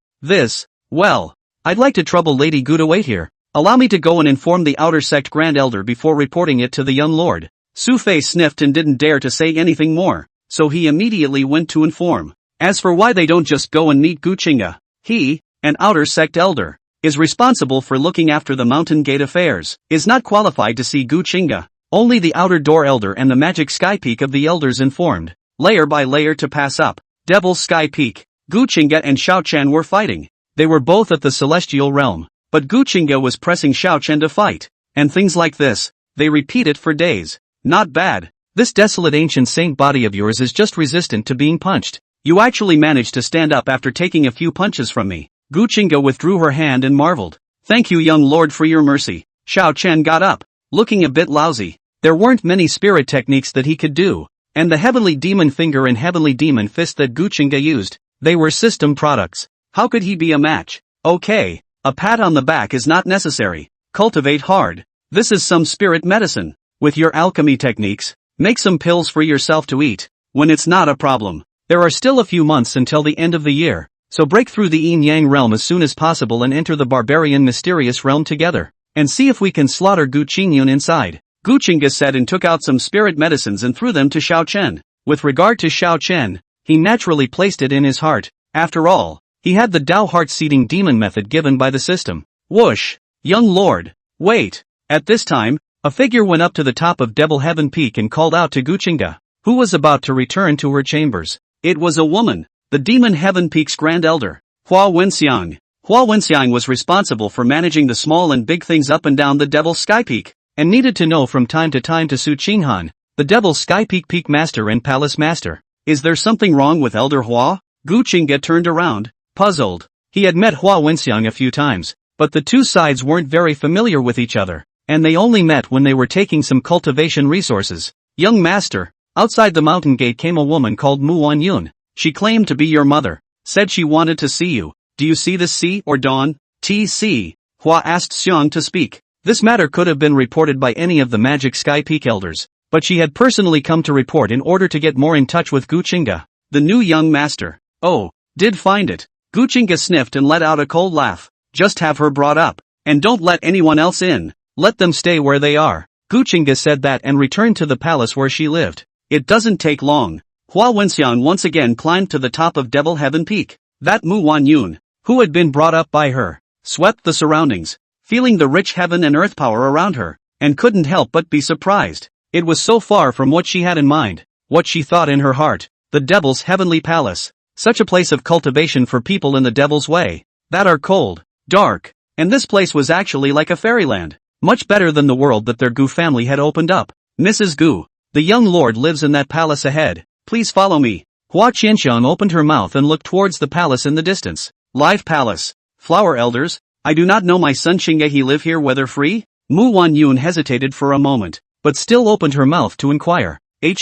Well, I'd like to trouble Lady Gu to wait here. Allow me to go and inform the outer sect grand elder before reporting it to the young lord. Su Fei sniffed and didn't dare to say anything more, so he immediately went to inform. As for why they don't just go and meet Gu Qingge, he, an outer sect elder, is responsible for looking after the mountain gate affairs, is not qualified to see Gu Qingge. Only the outer door elder and the magic sky peak of the elders informed, layer by layer to pass up. Devil's Sky Peak. Gu Qingge and Xiao Chen were fighting. They were both at the celestial realm, but Gu Qingge was pressing Xiao Chen to fight. And things like this, they repeat it for days. Not bad. This desolate ancient saint body of yours is just resistant to being punched. You actually managed to stand up after taking a few punches from me. Gu Qingge withdrew her hand and marveled. Thank you, young lord, for your mercy. Xiao Chen got up, looking a bit lousy. There weren't many spirit techniques that he could do, and the Heavenly Demon Finger and Heavenly Demon Fist that Gu Qingge used, they were system products. How could he be a match? Okay, a pat on the back is not necessary. Cultivate hard. This is some spirit medicine. With your alchemy techniques, make some pills for yourself to eat, when it's not a problem. There are still a few months until the end of the year, so break through the yin-yang realm as soon as possible and enter the barbarian mysterious realm together, and see if we can slaughter Gu Qingye inside. Gu Qingge said and took out some spirit medicines and threw them to Xiao Chen. With regard to Xiao Chen, he naturally placed it in his heart. After all, he had the Dao heart-seeding demon method given by the system. Whoosh! Young lord, wait! At this time, a figure went up to the top of Devil Heaven Peak and called out to Gu Qingge, who was about to return to her chambers. It was a woman, the Demon Heaven Peak's grand elder, Hua Wenxiang. Hua Wenxiang was responsible for managing the small and big things up and down the Devil's Sky Peak, and needed to know from time to time to Su Qinghan, the Devil's Sky Peak Master and Palace Master. Is there something wrong with Elder Hua? Gu Qingge turned around, puzzled. He had met Hua Wenxiang a few times, but the two sides weren't very familiar with each other, and they only met when they were taking some cultivation resources. Young master, Outside the mountain gate came a woman called Mu Wanyun. She claimed to be your mother. Said she wanted to see you. Do you see this sea or dawn? T.C. Hua asked Xiang to speak. This matter could have been reported by any of the Magic Sky Peak elders, but she had personally come to report in order to get more in touch with Gu Qingge, the new young master. Oh, did find it. Gu Qingge sniffed and let out a cold laugh. Just have her brought up, and don't let anyone else in. Let them stay where they are. Gu Qingge said that and returned to the palace where she lived. It doesn't take long. Hua Wenxian once again climbed to the top of Devil Heaven Peak. That Mu Wanyun, who had been brought up by her, swept the surroundings, feeling the rich heaven and earth power around her, and couldn't help but be surprised. It was so far from what she had in mind, what she thought in her heart. The Devil's Heavenly Palace, such a place of cultivation for people in the Devil's Way, that are cold, dark, and this place was actually like a fairyland, much better than the world that their Gu family had opened up. Mrs. Gu, the young lord lives in that palace ahead. Please follow me. Hua Qianxiang opened her mouth and looked towards the palace in the distance. Live palace. Flower elders. I do not know my son Qingge he live here whether free? Mu Wanyun hesitated for a moment, but still opened her mouth to inquire. He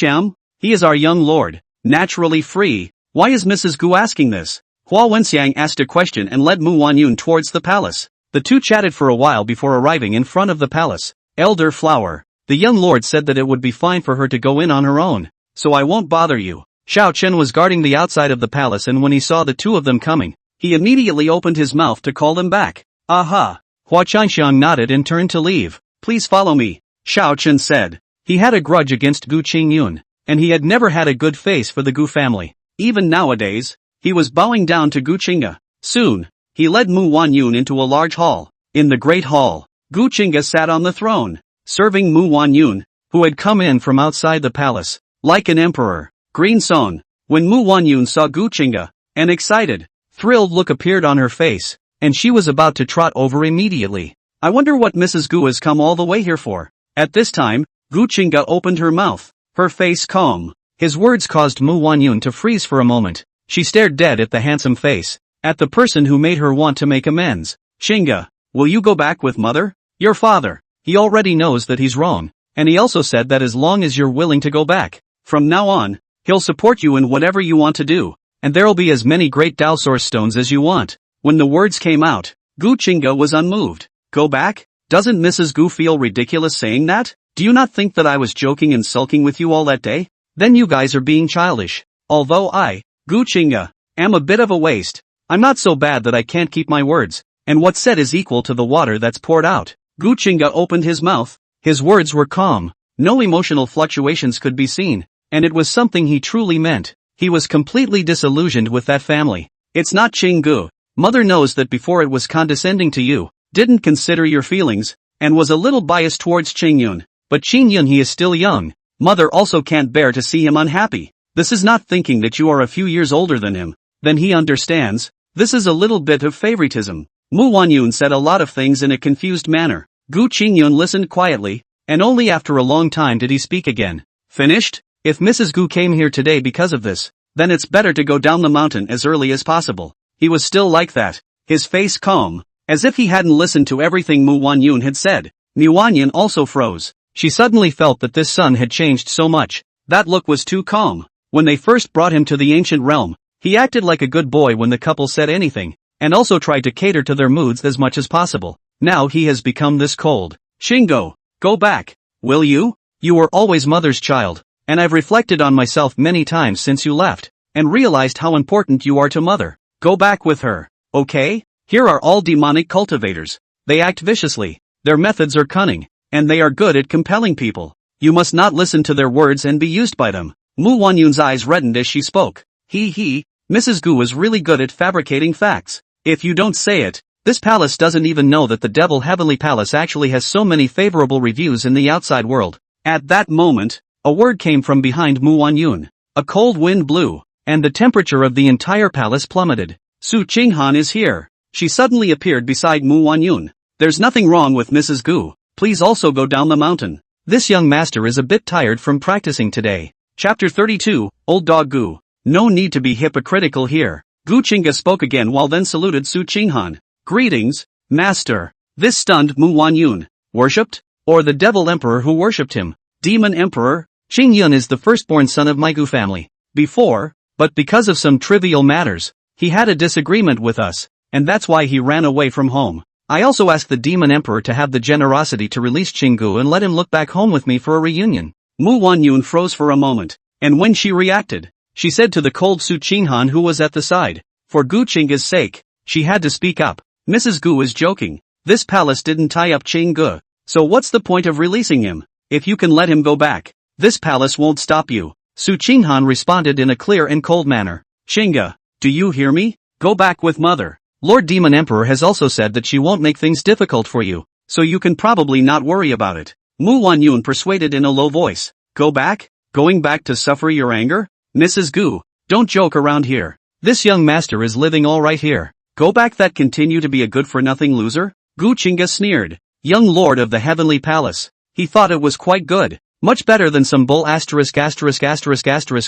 is our young lord. Naturally free. Why is Mrs. Gu asking this? Hua Wenxiang asked a question and led Mu Wanyun towards the palace. The two chatted for a while before arriving in front of the palace. Elder Flower. The young lord said that it would be fine for her to go in on her own, so I won't bother you. Xiao Chen was guarding the outside of the palace and when he saw the two of them coming, he immediately opened his mouth to call them back. Aha! Hua Qianxiang nodded and turned to leave. Please follow me, Xiao Chen said. He had a grudge against Gu Qingge, and he had never had a good face for the Gu family. Even nowadays, he was bowing down to Gu Qingge. Soon, he led Mu Wanyun into a large hall. In the great hall, Gu Qingge sat on the throne, serving Mu Wanyun, who had come in from outside the palace, like an emperor. Green Song. When Mu Wanyun saw Gu Qingge, an excited, thrilled look appeared on her face, and she was about to trot over immediately. I wonder what Mrs. Gu has come all the way here for. At this time, Gu Qingge opened her mouth, her face calm. His words caused Mu Wanyun to freeze for a moment. She stared dead at the handsome face, at the person who made her want to make amends. Qingge, will you go back with mother? Your father. He already knows that he's wrong, and he also said that as long as you're willing to go back, from now on, he'll support you in whatever you want to do, and there'll be as many great Dao Source stones as you want. When the words came out, Gu Qingge was unmoved. Go back? Doesn't Mrs. Gu feel ridiculous saying that? Do you not think that I was joking and sulking with you all that day? Then you guys are being childish. Although I, Gu Qingge, am a bit of a waste, I'm not so bad that I can't keep my words, and what's said is equal to the water that's poured out. Gu Qingge opened his mouth. His words were calm. No emotional fluctuations could be seen, and it was something he truly meant. He was completely disillusioned with that family. It's not Qingge. Mother knows that before it was condescending to you, didn't consider your feelings, and was a little biased towards Qingyun. But Qingyun he is still young. Mother also can't bear to see him unhappy. This is not thinking that you are a few years older than him. Then he understands. This is a little bit of favoritism. Mu Wanyun said a lot of things in a confused manner. Gu Qingge listened quietly, and only after a long time did he speak again. Finished? If Mrs. Gu came here today because of this, then it's better to go down the mountain as early as possible. He was still like that, his face calm, as if he hadn't listened to everything Mu Wanyun had said. Mu Wanyun also froze. She suddenly felt that this son had changed so much. That look was too calm. When they first brought him to the ancient realm, he acted like a good boy when the couple said anything, and also tried to cater to their moods as much as possible. Now he has become this cold. Qingge, go back. Will you? You were always mother's child, and I've reflected on myself many times since you left, and realized how important you are to mother. Go back with her, okay? Here are all demonic cultivators. They act viciously, their methods are cunning, and they are good at compelling people. You must not listen to their words and be used by them. Mu Wanyun's eyes reddened as she spoke. Mrs. Gu is really good at fabricating facts. If you don't say it, this palace doesn't even know that the Devil Heavenly Palace actually has so many favorable reviews in the outside world. At that moment, a word came from behind Mu Wanyun. A cold wind blew, and the temperature of the entire palace plummeted. Su Qinghan is here. She suddenly appeared beside Mu Wanyun. There's nothing wrong with Mrs. Gu. Please also go down the mountain. This young master is a bit tired from practicing today. Chapter 32, Old Dog Gu. No need to be hypocritical here. Gu Qingge spoke again while then saluted Su Qinghan. Greetings, master. This stunned Mu Wanyun. Worshipped? Or the devil emperor who worshipped him? Demon emperor? Qingye is the firstborn son of my Gu family. But because of some trivial matters, he had a disagreement with us, and that's why he ran away from home. I also asked the demon emperor to have the generosity to release Qingge and let him look back home with me for a reunion. Mu Wanyun froze for a moment, and when she reacted, she said to the cold Su Qinghan who was at the side, for Gu Qingge's sake, she had to speak up. Mrs. Gu is joking. This palace didn't tie up Qingge, so what's the point of releasing him? If you can let him go back, this palace won't stop you. Su Qinghan responded in a clear and cold manner. Qingge, do you hear me? Go back with mother. Lord Demon Emperor has also said that she won't make things difficult for you, so you can probably not worry about it. Mu Wanyun persuaded in a low voice. Go back? Going back to suffer your anger? Mrs. Gu, don't joke around here. This young master is living all right here. Go back that continue to be a good-for-nothing loser? Gu Qingge sneered. Young lord of the heavenly palace. He thought it was quite good. Much better than some bull *****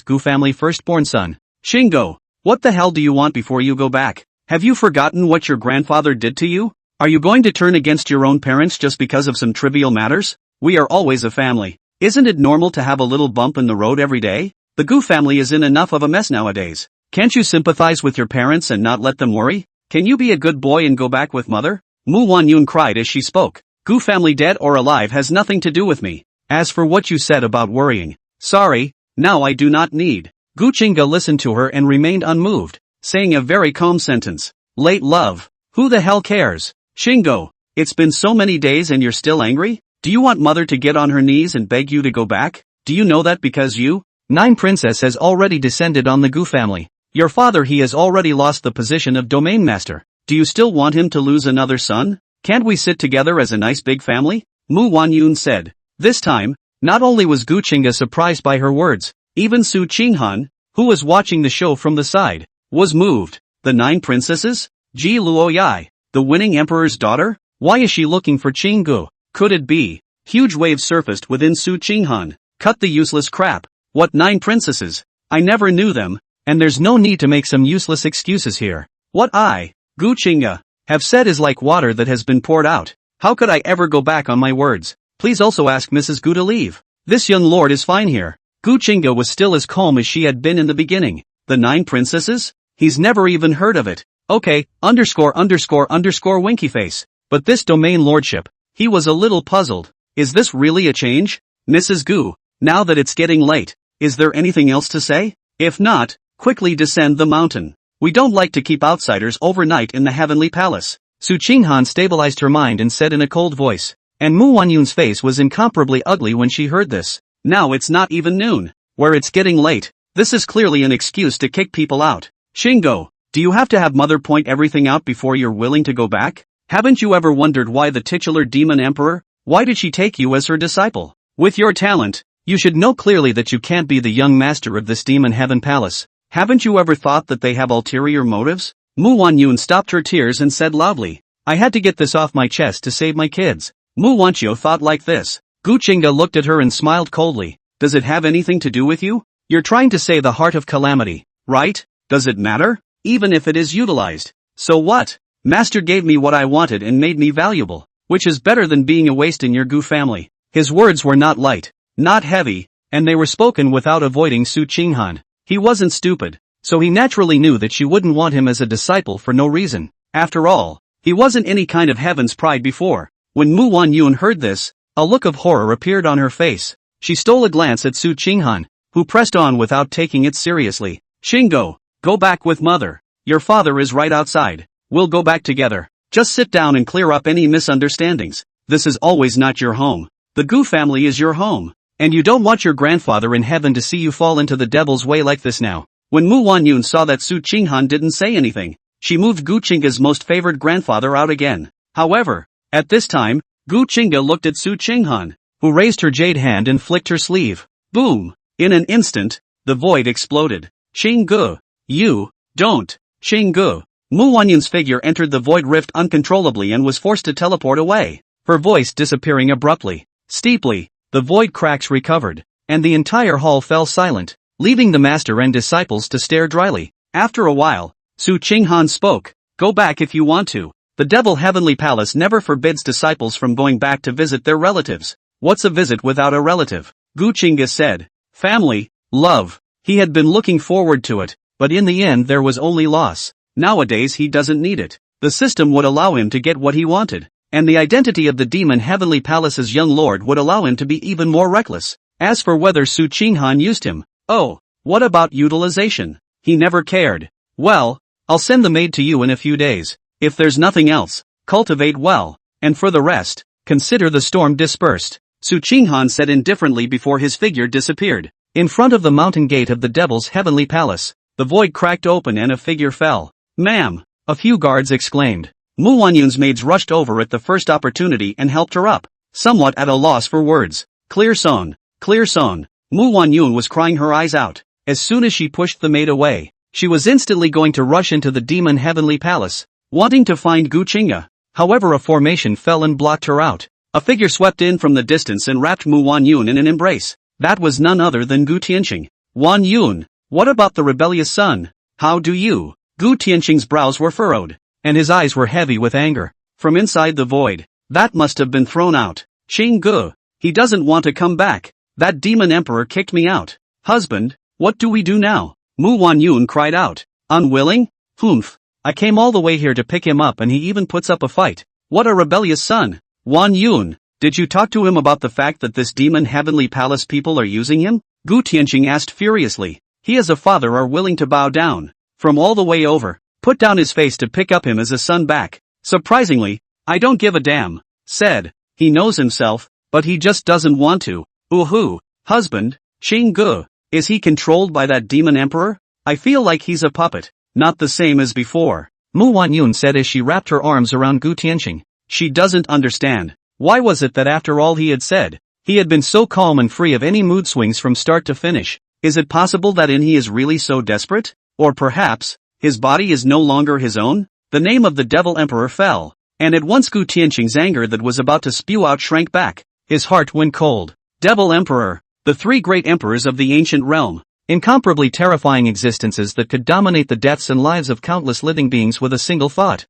Gu family firstborn son. Qingge, what the hell do you want before you go back? Have you forgotten what your grandfather did to you? Are you going to turn against your own parents just because of some trivial matters? We are always a family. Isn't it normal to have a little bump in the road every day? The Gu family is in enough of a mess nowadays. Can't you sympathize with your parents and not let them worry? Can you be a good boy and go back with mother? Mu Wanyun cried as she spoke. Gu family dead or alive has nothing to do with me. As for what you said about worrying, sorry, now I do not need. Gu Qingge listened to her and remained unmoved, saying a very calm sentence. Late love. Who the hell cares? Qingge, it's been so many days and you're still angry? Do you want mother to get on her knees and beg you to go back? Do you know that because you, Nine Princess has already descended on the Gu family. Your father he has already lost the position of domain master. Do you still want him to lose another son? Can't we sit together as a nice big family? Mu Wanyun said. This time, not only was Gu Qingge surprised by her words, even Su Qinghan, who was watching the show from the side, was moved. The Nine Princesses? Ji Luoyai, the winning emperor's daughter? Why is she looking for Qingge? Could it be? Huge waves surfaced within Su Qinghan. Cut the useless crap. What 9 princesses? I never knew them, and there's no need to make some useless excuses here. What I, Gu Qingge, have said is like water that has been poured out. How could I ever go back on my words? Please also ask Mrs. Gu to leave. This young lord is fine here. Gu Qingge was still as calm as she had been in the beginning. The 9 princesses? He's never even heard of it. Okay, winky face. But this domain lordship, he was a little puzzled. Is this really a change? Mrs. Gu, now that it's getting late, is there anything else to say? If not, quickly descend the mountain. We don't like to keep outsiders overnight in the heavenly palace. Su Qinghan stabilized her mind and said in a cold voice. And Mu Wanyun's face was incomparably ugly when she heard this. Now it's not even noon. Where it's getting late. This is clearly an excuse to kick people out. Qingge, do you have to have mother point everything out before you're willing to go back? Haven't you ever wondered why the titular demon emperor? Why did she take you as her disciple? With your talent, you should know clearly that you can't be the young master of this demon heaven palace. Haven't you ever thought that they have ulterior motives? Mu Wanyun stopped her tears and said loudly. I had to get this off my chest to save my kids. Mu Wanqiu thought like this. Gu Qingge looked at her and smiled coldly. Does it have anything to do with you? You're trying to say the heart of calamity, right? Does it matter? Even if it is utilized. So what? Master gave me what I wanted and made me valuable, which is better than being a waste in your Gu family. His words were not light, not heavy, and they were spoken without avoiding Su Qinghan. He wasn't stupid, so he naturally knew that she wouldn't want him as a disciple for no reason. After all, he wasn't any kind of heaven's pride before. When Mu Wanyun heard this, a look of horror appeared on her face. She stole a glance at Su Qinghan, who pressed on without taking it seriously. Qingge, go back with mother. Your father is right outside. We'll go back together. Just sit down and clear up any misunderstandings. This is always not your home. The Gu family is your home. And you don't want your grandfather in heaven to see you fall into the devil's way like this now. When Mu Wanyun saw that Su Qinghan didn't say anything, she moved Gu Qingge's most favored grandfather out again. However, at this time, Gu Qingge looked at Su Qinghan, who raised her jade hand and flicked her sleeve. Boom! In an instant, the void exploded. Qingge, you, don't. Qingge. Mu Wanyun's figure entered the void rift uncontrollably and was forced to teleport away, her voice disappearing abruptly. Steeply, the void cracks recovered, and the entire hall fell silent, leaving the master and disciples to stare dryly. After a while, Su Qinghan spoke. Go back if you want to. The Devil Heavenly Palace never forbids disciples from going back to visit their relatives. What's a visit without a relative? Gu Qingge said. Family, love. He had been looking forward to it, but in the end there was only loss. Nowadays he doesn't need it. The system would allow him to get what he wanted, and the identity of the demon heavenly palace's young lord would allow him to be even more reckless. As for whether Su Qinghan used him, oh, what about utilization? He never cared. Well, I'll send the maid to you in a few days. If there's nothing else, cultivate well, and for the rest, consider the storm dispersed. Su Qinghan said indifferently before his figure disappeared. In front of the mountain gate of the devil's heavenly palace, the void cracked open and a figure fell. Ma'am, a few guards exclaimed. Mu Wanyun's maids rushed over at the first opportunity and helped her up, somewhat at a loss for words. Clear zone, clear zone. Mu Wanyun was crying her eyes out. As soon as she pushed the maid away, she was instantly going to rush into the demon heavenly palace, wanting to find Gu Qingge. However, a formation fell and blocked her out. A figure swept in from the distance and wrapped Mu Wanyun in an embrace. That was none other than Gu Tianqing. Wanyun, what about the rebellious son? How do you? Gu Tianqing's brows were furrowed, and his eyes were heavy with anger. From inside the void, that must have been thrown out. Xingge, he doesn't want to come back. That demon emperor kicked me out. Husband, what do we do now? Mu Wanyun cried out. Unwilling? Humph. I came all the way here to pick him up and he even puts up a fight. What a rebellious son. Wanyun, did you talk to him about the fact that this demon heavenly palace people are using him? Gu Tianqing asked furiously. He as a father are willing to bow down. From all the way over, put down his face to pick up him as a son back. Surprisingly, I don't give a damn. Said, he knows himself, but he just doesn't want to. Ooh, husband, Xingge, is he controlled by that demon emperor? I feel like he's a puppet, not the same as before. Mu Wanyun said as she wrapped her arms around Gu Tianqing. She doesn't understand. Why was it that after all he had said, he had been so calm and free of any mood swings from start to finish? Is it possible that he is really so desperate? Or perhaps, his body is no longer his own? The name of the devil emperor fell, and at once Gu Tianqing's anger that was about to spew out shrank back. His heart went cold. Devil emperor, the three great emperors of the ancient realm, incomparably terrifying existences that could dominate the deaths and lives of countless living beings with a single thought.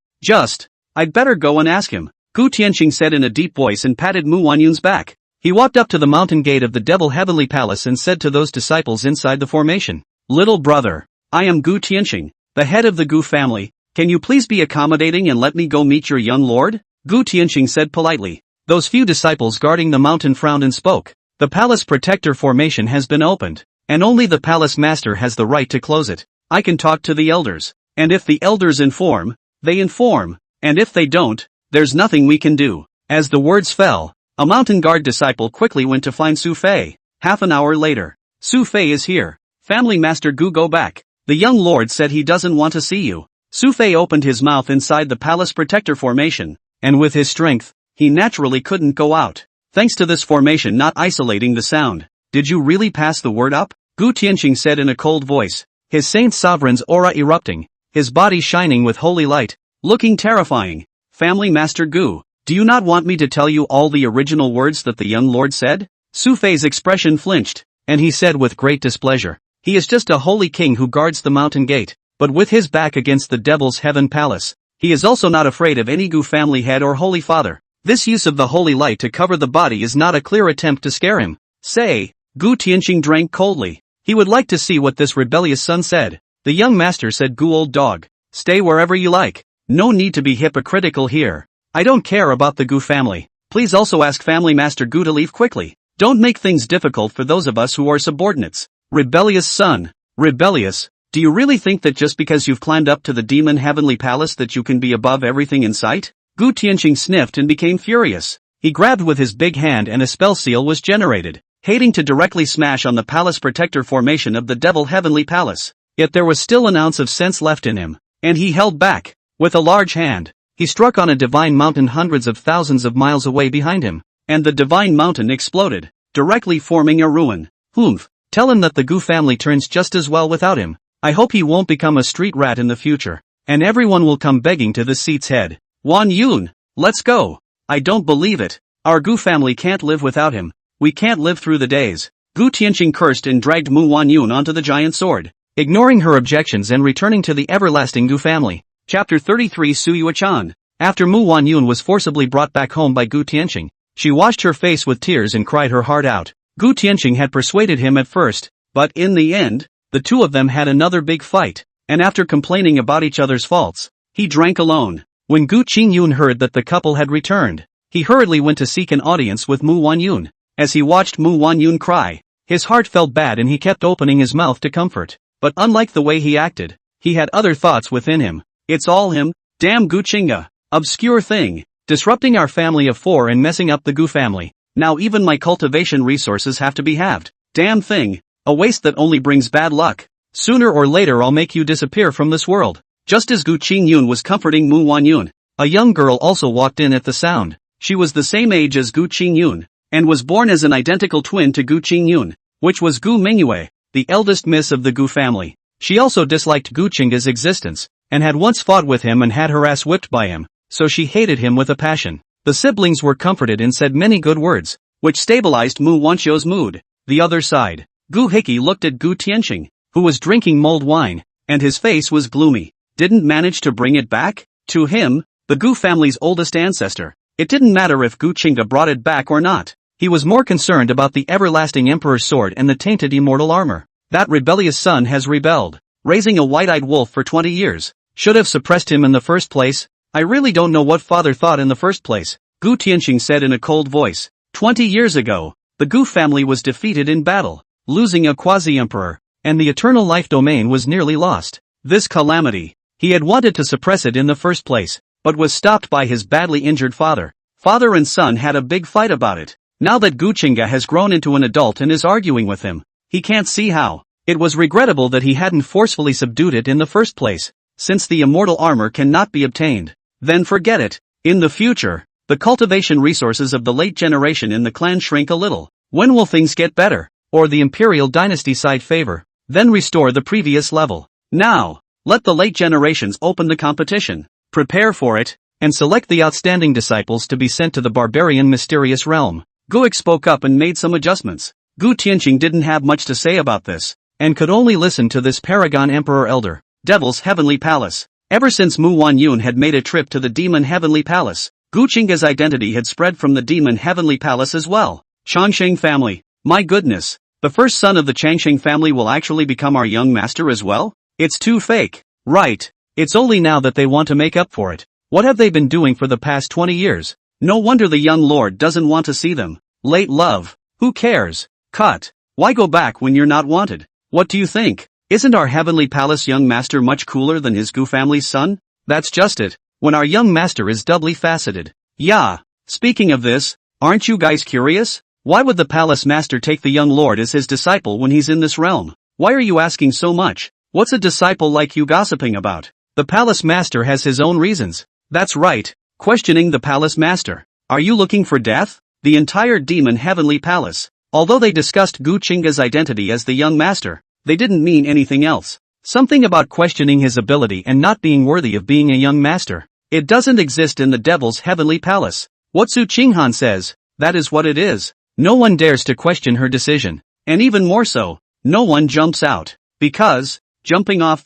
I'd better go and ask him, Gu Tianqing said in a deep voice and patted Mu Wanyun's back. He walked up to the mountain gate of the devil heavenly palace and said to those disciples inside the formation, Little brother, I am Gu Tianqing, the head of the Gu family. Can you please be accommodating and let me go meet your young lord? Gu Tianqing said politely. Those few disciples guarding the mountain frowned and spoke. The palace protector formation has been opened, and only the palace master has the right to close it. I can talk to the elders, and if the elders inform, they inform, and if they don't, there's nothing we can do. As the words fell, a mountain guard disciple quickly went to find Su Fei. Half an hour later, Su Fei is here. Family master Gu, go back. The young lord said he doesn't want to see you. Su Fei opened his mouth inside the palace protector formation, and with his strength, he naturally couldn't go out. Thanks to this formation not isolating the sound. Did you really pass the word up? Gu Tianqing said in a cold voice, his saint sovereign's aura erupting, his body shining with holy light, looking terrifying. Family master Gu, do you not want me to tell you all the original words that the young lord said? Su Fei's expression flinched, and he said with great displeasure, he is just a holy king who guards the mountain gate, but with his back against the devil's heaven palace, he is also not afraid of any Gu family head or holy father. This use of the holy light to cover the body is not a clear attempt to scare him. Say, Gu Tianqing drank coldly. He would like to see what this rebellious son said. The young master said, Gu old dog, stay wherever you like. No need to be hypocritical here. I don't care about the Gu family. Please also ask family master Gu to leave quickly. Don't make things difficult for those of us who are subordinates. Rebellious son. Rebellious. Do you really think that just because you've climbed up to the demon heavenly palace that you can be above everything in sight? Gu Tianqing sniffed and became furious. He grabbed with his big hand and a spell seal was generated, hating to directly smash on the palace protector formation of the devil heavenly palace. Yet there was still an ounce of sense left in him, and he held back. With a large hand, he struck on a divine mountain hundreds of thousands of miles away behind him, and the divine mountain exploded, directly forming a ruin. Humph, tell him that the Gu family turns just as well without him. I hope he won't become a street rat in the future, and everyone will come begging to the seat's head. Wanyun, let's go. I don't believe it. Our Gu family can't live without him. We can't live through the days. Gu Tianqing cursed and dragged Mu Wanyun onto the giant sword, ignoring her objections and returning to the everlasting Gu family. Chapter 33 Su Yuechan. After Mu Wanyun was forcibly brought back home by Gu Tianqing, she washed her face with tears and cried her heart out. Gu Tianqing had persuaded him at first, but in the end, the two of them had another big fight, and after complaining about each other's faults, he drank alone. When Gu Qingge heard that the couple had returned, he hurriedly went to seek an audience with Mu Wanyun. As he watched Mu Wanyun cry, his heart felt bad and he kept opening his mouth to comfort. But unlike the way he acted, he had other thoughts within him. It's all him, damn Gu Qingge, obscure thing, disrupting our family of four and messing up the Gu family. Now even my cultivation resources have to be halved. Damn thing, a waste that only brings bad luck. Sooner or later I'll make you disappear from this world. Just as Gu Qingge was comforting Mu Wanyun, a young girl also walked in at the sound. She was the same age as Gu Qingge, and was born as an identical twin to Gu Qingge, which was Gu Mingwei, the eldest miss of the Gu family. She also disliked Gu Qingge's existence, and had once fought with him and had her ass whipped by him, so she hated him with a passion. The siblings were comforted and said many good words, which stabilized Mu Wanqiu's mood. The other side, Gu Qingge looked at Gu Tianqing, who was drinking mulled wine, and his face was gloomy. Didn't manage to bring it back? To him, the Gu family's oldest ancestor, it didn't matter if Gu Qingge brought it back or not. He was more concerned about the everlasting emperor's sword and the tainted immortal armor. That rebellious son has rebelled, raising a white-eyed wolf for 20 years. Should have suppressed him in the first place. I really don't know what father thought in the first place, Gu Tianqing said in a cold voice. 20 years ago, the Gu family was defeated in battle, losing a quasi-emperor, and the eternal life domain was nearly lost. This calamity, he had wanted to suppress it in the first place, but was stopped by his badly injured father. Father and son had a big fight about it. Now that Gu Qingge has grown into an adult and is arguing with him, he can't see how. It was regrettable that he hadn't forcefully subdued it in the first place, since the immortal armor cannot be obtained. Then forget it. In the future, the cultivation resources of the late generation in the clan shrink a little. When will things get better? Or the imperial dynasty side favor? Then restore the previous level. Now, let the late generations open the competition. Prepare for it, and select the outstanding disciples to be sent to the barbarian mysterious realm. Gu spoke up and made some adjustments. Gu Tianqing didn't have much to say about this, and could only listen to this paragon emperor elder. Devil's Heavenly Palace. Ever since Mu Wanyun had made a trip to the Demon Heavenly Palace, Gu Qingge's identity had spread from the Demon Heavenly Palace as well. Changsheng family. My goodness, the first son of the Changsheng family will actually become our young master as well? It's too fake. Right. It's only now that they want to make up for it. What have they been doing for the past 20 years? No wonder the young lord doesn't want to see them. Late love. Who cares? Cut. Why go back when you're not wanted? What do you think? Isn't our heavenly palace young master much cooler than his Gu family's son? That's just it. When our young master is doubly faceted. Yeah. Speaking of this, aren't you guys curious? Why would the palace master take the young lord as his disciple when he's in this realm? Why are you asking so much? What's a disciple like you gossiping about? The palace master has his own reasons. That's right. Questioning the palace master. Are you looking for death? The entire demon heavenly palace. Although they discussed Gu Qingge's identity as the young master, they didn't mean anything else. Something about questioning his ability and not being worthy of being a young master. It doesn't exist in the devil's heavenly palace. What Su Qinghan says, that is what it is. No one dares to question her decision. And even more so, no one jumps out. Because, jumping off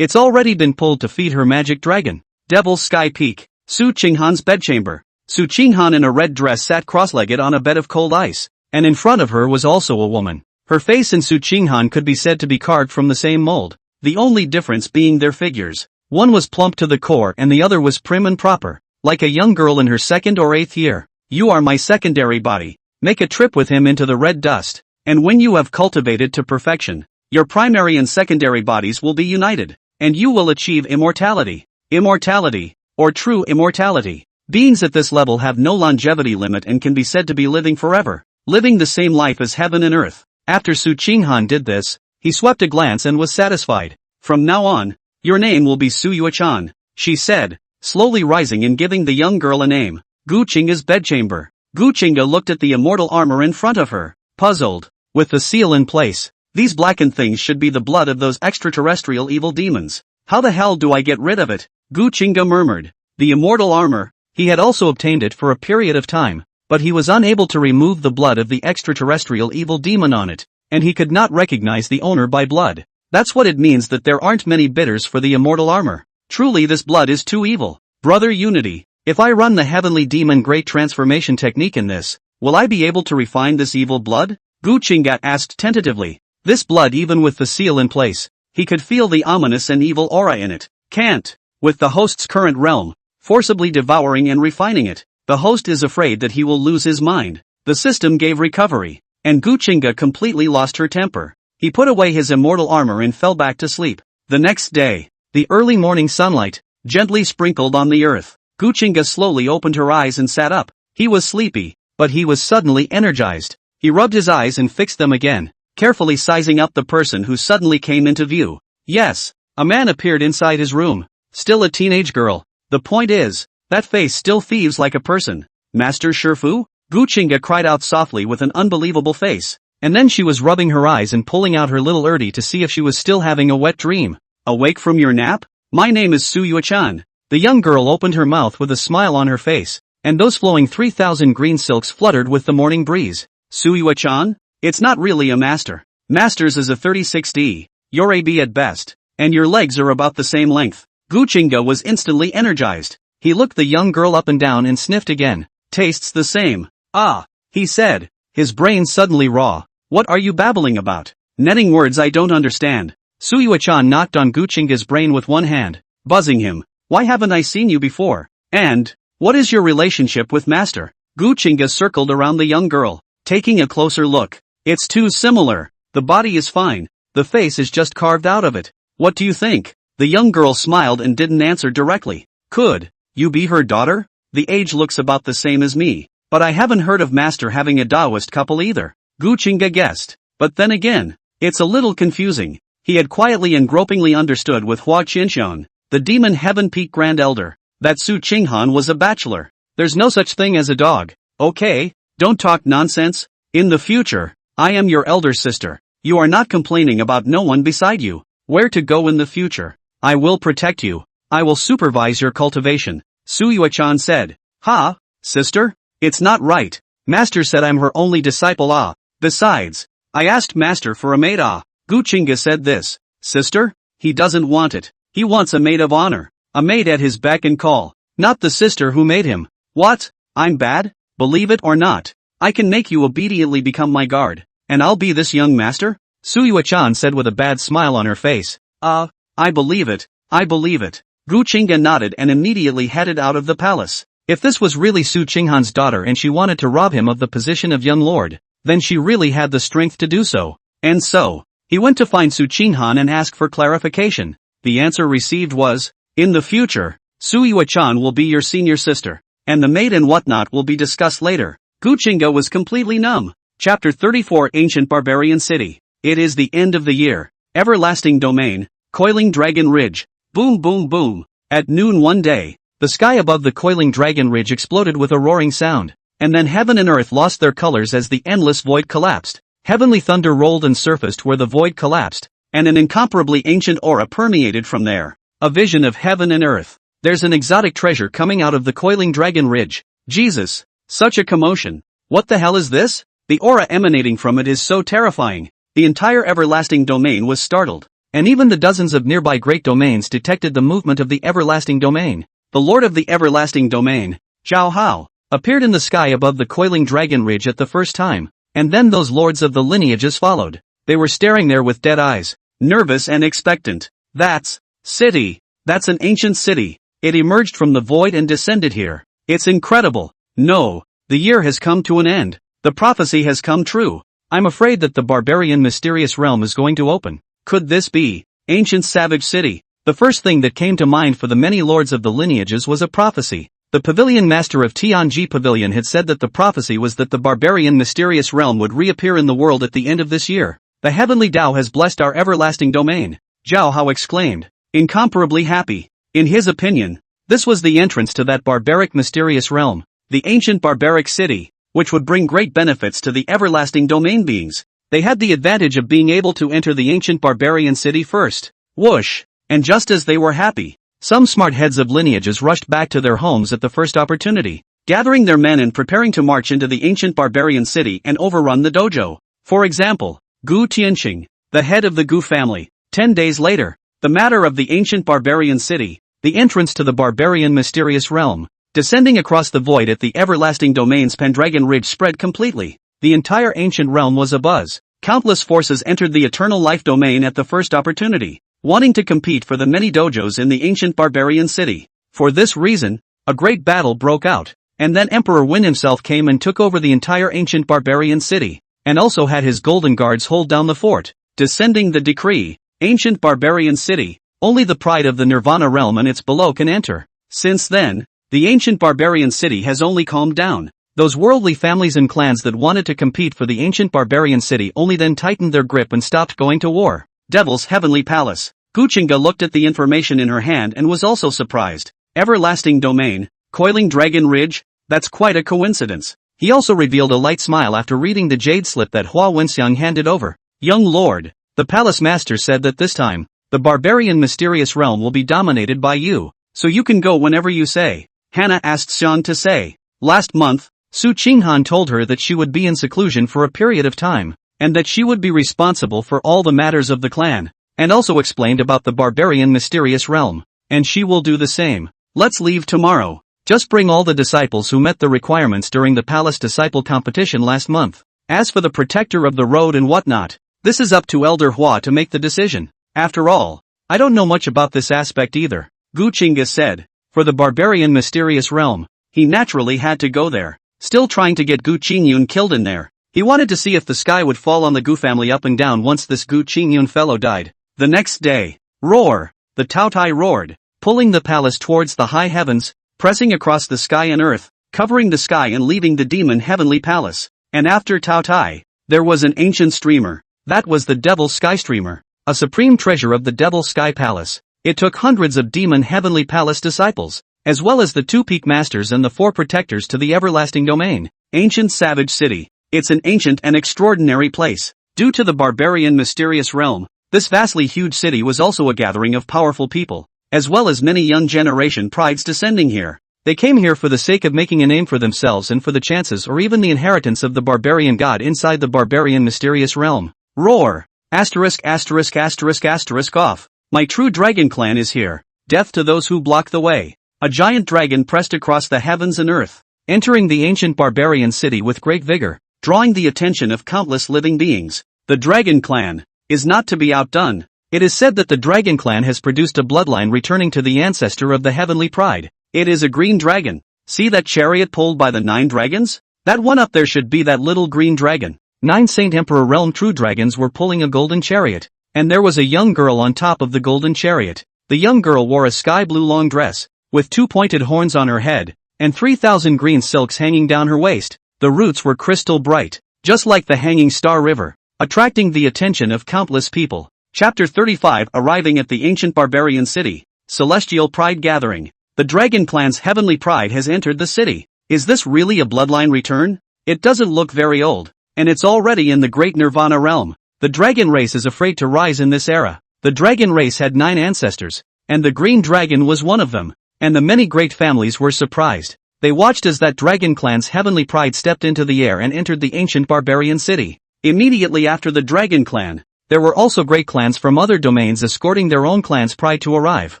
it's already been pulled to feed her magic dragon. Devil's Sky Peak. Su Qinghan's bedchamber. Su Qinghan in a red dress sat cross-legged on a bed of cold ice, and in front of her was also a woman. Her face and Su Qinghan could be said to be carved from the same mold, the only difference being their figures. One was plump to the core and the other was prim and proper, like a young girl in her 2nd or 8th year. You are my secondary body. Make a trip with him into the red dust, and when you have cultivated to perfection, your primary and secondary bodies will be united, and you will achieve immortality. Immortality, or true immortality. Beings at this level have no longevity limit and can be said to be living forever, living the same life as heaven and earth. After Su Qinghan did this, he swept a glance and was satisfied. From now on, your name will be Su Yuechan, she said, slowly rising and giving the young girl a name. Gu Qingge's bedchamber. Gu Qingge looked at the immortal armor in front of her, puzzled. With the seal in place, these blackened things should be the blood of those extraterrestrial evil demons. How the hell do I get rid of it? Gu Qingge murmured. The immortal armor. He had also obtained it for a period of time, but he was unable to remove the blood of the extraterrestrial evil demon on it, and he could not recognize the owner by blood. That's what it means that there aren't many bidders for the immortal armor. Truly this blood is too evil. Brother Unity, if I run the heavenly demon great transformation technique in this, will I be able to refine this evil blood? Gu Qingge asked tentatively. This blood, even with the seal in place, he could feel the ominous and evil aura in it. Can't. With the host's current realm, forcibly devouring and refining it, the host is afraid that he will lose his mind. The system gave recovery, and Gu Qingge completely lost her temper. He put away his immortal armor and fell back to sleep. The next day, the early morning sunlight gently sprinkled on the earth. Gu Qingge slowly opened her eyes and sat up. He was sleepy, but he was suddenly energized. He rubbed his eyes and fixed them again, carefully sizing up the person who suddenly came into view. Yes, a man appeared inside his room. Still a teenage girl. The point is, that face still thieves like a person. Master Shifu? Gu Qingge cried out softly with an unbelievable face. And then she was rubbing her eyes and pulling out her little urdi to see if she was still having a wet dream. Awake from your nap? My name is Su Yuechan. The young girl opened her mouth with a smile on her face, and those flowing 3,000 green silks fluttered with the morning breeze. Su Yuechan? It's not really a master. Master's is a 36D. You're a B at best. And your legs are about the same length. Gu Qingge was instantly energized. He looked the young girl up and down and sniffed again. Tastes the same. Ah, he said, his brain suddenly raw. What are you babbling about? Netting words I don't understand. Su Yuechan knocked on Gu Qingge's brain with one hand, buzzing him. Why haven't I seen you before? And, what is your relationship with Master? Gu Qingge circled around the young girl, taking a closer look. It's too similar. The body is fine. The face is just carved out of it. What do you think? The young girl smiled and didn't answer directly. Could you be her daughter? The age looks about the same as me, but I haven't heard of Master having a Taoist couple either. Gu Qingge guessed. But then again, it's a little confusing. He had quietly and gropingly understood with Hua Qinshan, the demon heaven peak grand elder, that Su Qinghan was a bachelor. There's no such thing as a dog. Okay, don't talk nonsense. In the future, I am your elder sister. You are not complaining about no one beside you. Where to go in the future? I will protect you. I will supervise your cultivation. Su Yuechan said. Ha, sister? It's not right. Master said I'm her only disciple. Ah. Besides, I asked Master for a maid. Ah. Gu Qingge said this. Sister? He doesn't want it. He wants a maid of honor. A maid at his beck and call. Not the sister who made him. What? I'm bad? Believe it or not, I can make you obediently become my guard. And I'll be this young master? Su Yuechan said with a bad smile on her face. I believe it. I believe it. Gu Qingge nodded and immediately headed out of the palace. If this was really Su Qinghan's daughter and she wanted to rob him of the position of young lord, then she really had the strength to do so. And so, he went to find Su Qinghan and asked for clarification. The answer received was, in the future, Su Yuechan will be your senior sister, and the maid and whatnot will be discussed later. Gu Qingge was completely numb. Chapter 34 Ancient Barbarian City. It is the end of the year. Everlasting Domain, Coiling Dragon Ridge. Boom boom boom. At noon one day, the sky above the Coiling Dragon Ridge exploded with a roaring sound, and then heaven and earth lost their colors as the endless void collapsed. Heavenly thunder rolled and surfaced where the void collapsed, and an incomparably ancient aura permeated from there. A vision of heaven and earth. There's an exotic treasure coming out of the Coiling Dragon Ridge. Jesus! Such a commotion. What the hell is this? The aura emanating from it is so terrifying. The entire everlasting domain was startled, and even the dozens of nearby great domains detected the movement of the everlasting domain. The Lord of the everlasting domain, Zhao Hao, appeared in the sky above the Coiling Dragon Ridge at the first time, and then those lords of the lineages followed. They were staring there with dead eyes, nervous and expectant. That's city. That's an ancient city. It emerged from the void and descended here. It's incredible. No, the year has come to an end. The prophecy has come true. I'm afraid that the barbarian mysterious realm is going to open. Could this be ancient savage city? The first thing that came to mind for the many lords of the lineages was a prophecy. The pavilion master of Tianji Pavilion had said that the prophecy was that the barbarian mysterious realm would reappear in the world at the end of this year. The heavenly Tao has blessed our everlasting domain. Zhao Hao exclaimed, incomparably happy. In his opinion, this was the entrance to that barbaric mysterious realm, the ancient barbaric city, which would bring great benefits to the everlasting domain beings. They had the advantage of being able to enter the ancient barbarian city first. Whoosh! And just as they were happy, some smart heads of lineages rushed back to their homes at the first opportunity, gathering their men and preparing to march into the ancient barbarian city and overrun the dojo. For example, Gu Qingge, the head of the Gu family. 10 days later, the matter of the ancient barbarian city, the entrance to the barbarian mysterious realm, descending across the void at the everlasting domain's Pendragon Ridge spread completely. the entire ancient realm was abuzz. Countless forces entered the eternal life domain at the first opportunity, wanting to compete for the many dojos in the ancient barbarian city. For this reason, a great battle broke out, and then Emperor Wen himself came and took over the entire ancient barbarian city, and also had his golden guards hold down the fort, descending the decree, ancient barbarian city, only the pride of the Nirvana realm and its below can enter. Since then, the ancient barbarian city has only calmed down. Those worldly families and clans that wanted to compete for the ancient barbarian city only then tightened their grip and stopped going to war. Devil's Heavenly Palace. Gu Qingge looked at the information in her hand and was also surprised. Everlasting Domain, Coiling Dragon Ridge, that's quite a coincidence. He also revealed a light smile after reading the jade slip that Hua Wenxiang handed over. Young lord, the palace master said that this time, the barbarian mysterious realm will be dominated by you, so you can go whenever you say. Hannah asked Xiang to say. Last month, Su Qinghan told her that she would be in seclusion for a period of time, and that she would be responsible for all the matters of the clan, and also explained about the barbarian mysterious realm, and she will do the same. Let's leave tomorrow. Just bring all the disciples who met the requirements during the palace disciple competition last month. As for the protector of the road and whatnot, this is up to Elder Hua to make the decision. After all, I don't know much about this aspect either, Gu Qingge said. For the barbarian mysterious realm, he naturally had to go there. Still trying to get Gu Qingyun killed in there. He wanted to see if the sky would fall on the Gu family up and down once this Gu Qingyun fellow died. The next day, roar! The Taotai roared, pulling the palace towards the high heavens, pressing across the sky and earth, covering the sky and leaving the demon heavenly palace. And after Taotai, there was an ancient streamer. That was the Devil Sky Streamer, a supreme treasure of the Devil Sky Palace. It took hundreds of demon heavenly palace disciples, as well as the 2 peak masters and the 4 protectors to the everlasting domain, ancient savage city. It's an ancient and extraordinary place. Due to the barbarian mysterious realm, this vastly huge city was also a gathering of powerful people, as well as many young generation prides descending here. They came here for the sake of making a name for themselves and for the chances or even the inheritance of the barbarian god inside the barbarian mysterious realm. Roar! Asterisk asterisk asterisk asterisk off. My true dragon clan is here. Death to those who block the way. A giant dragon pressed across the heavens and earth, entering the ancient barbarian city with great vigor, drawing the attention of countless living beings. The dragon clan is not to be outdone. It is said that the dragon clan has produced a bloodline returning to the ancestor of the heavenly pride. It is a green dragon. See that chariot pulled by the 9 dragons? That one up there should be that little green dragon. 9 Saint Emperor Realm true dragons were pulling a golden chariot, and there was a young girl on top of the golden chariot. The young girl wore a sky blue long dress, with 2 pointed horns on her head, and 3,000 green silks hanging down her waist. The roots were crystal bright, just like the hanging star river, attracting the attention of countless people. Chapter 35. Arriving at the ancient barbarian city, Celestial Pride Gathering. The Dragon Clan's heavenly pride has entered the city. Is this really a bloodline return? It doesn't look very old, and it's already in the great Nirvana realm. The dragon race is afraid to rise in this era. The dragon race had 9 ancestors, and the green dragon was one of them. And the many great families were surprised. They watched as that dragon clan's heavenly pride stepped into the air and entered the ancient barbarian city. Immediately after the dragon clan, there were also great clans from other domains escorting their own clan's pride to arrive.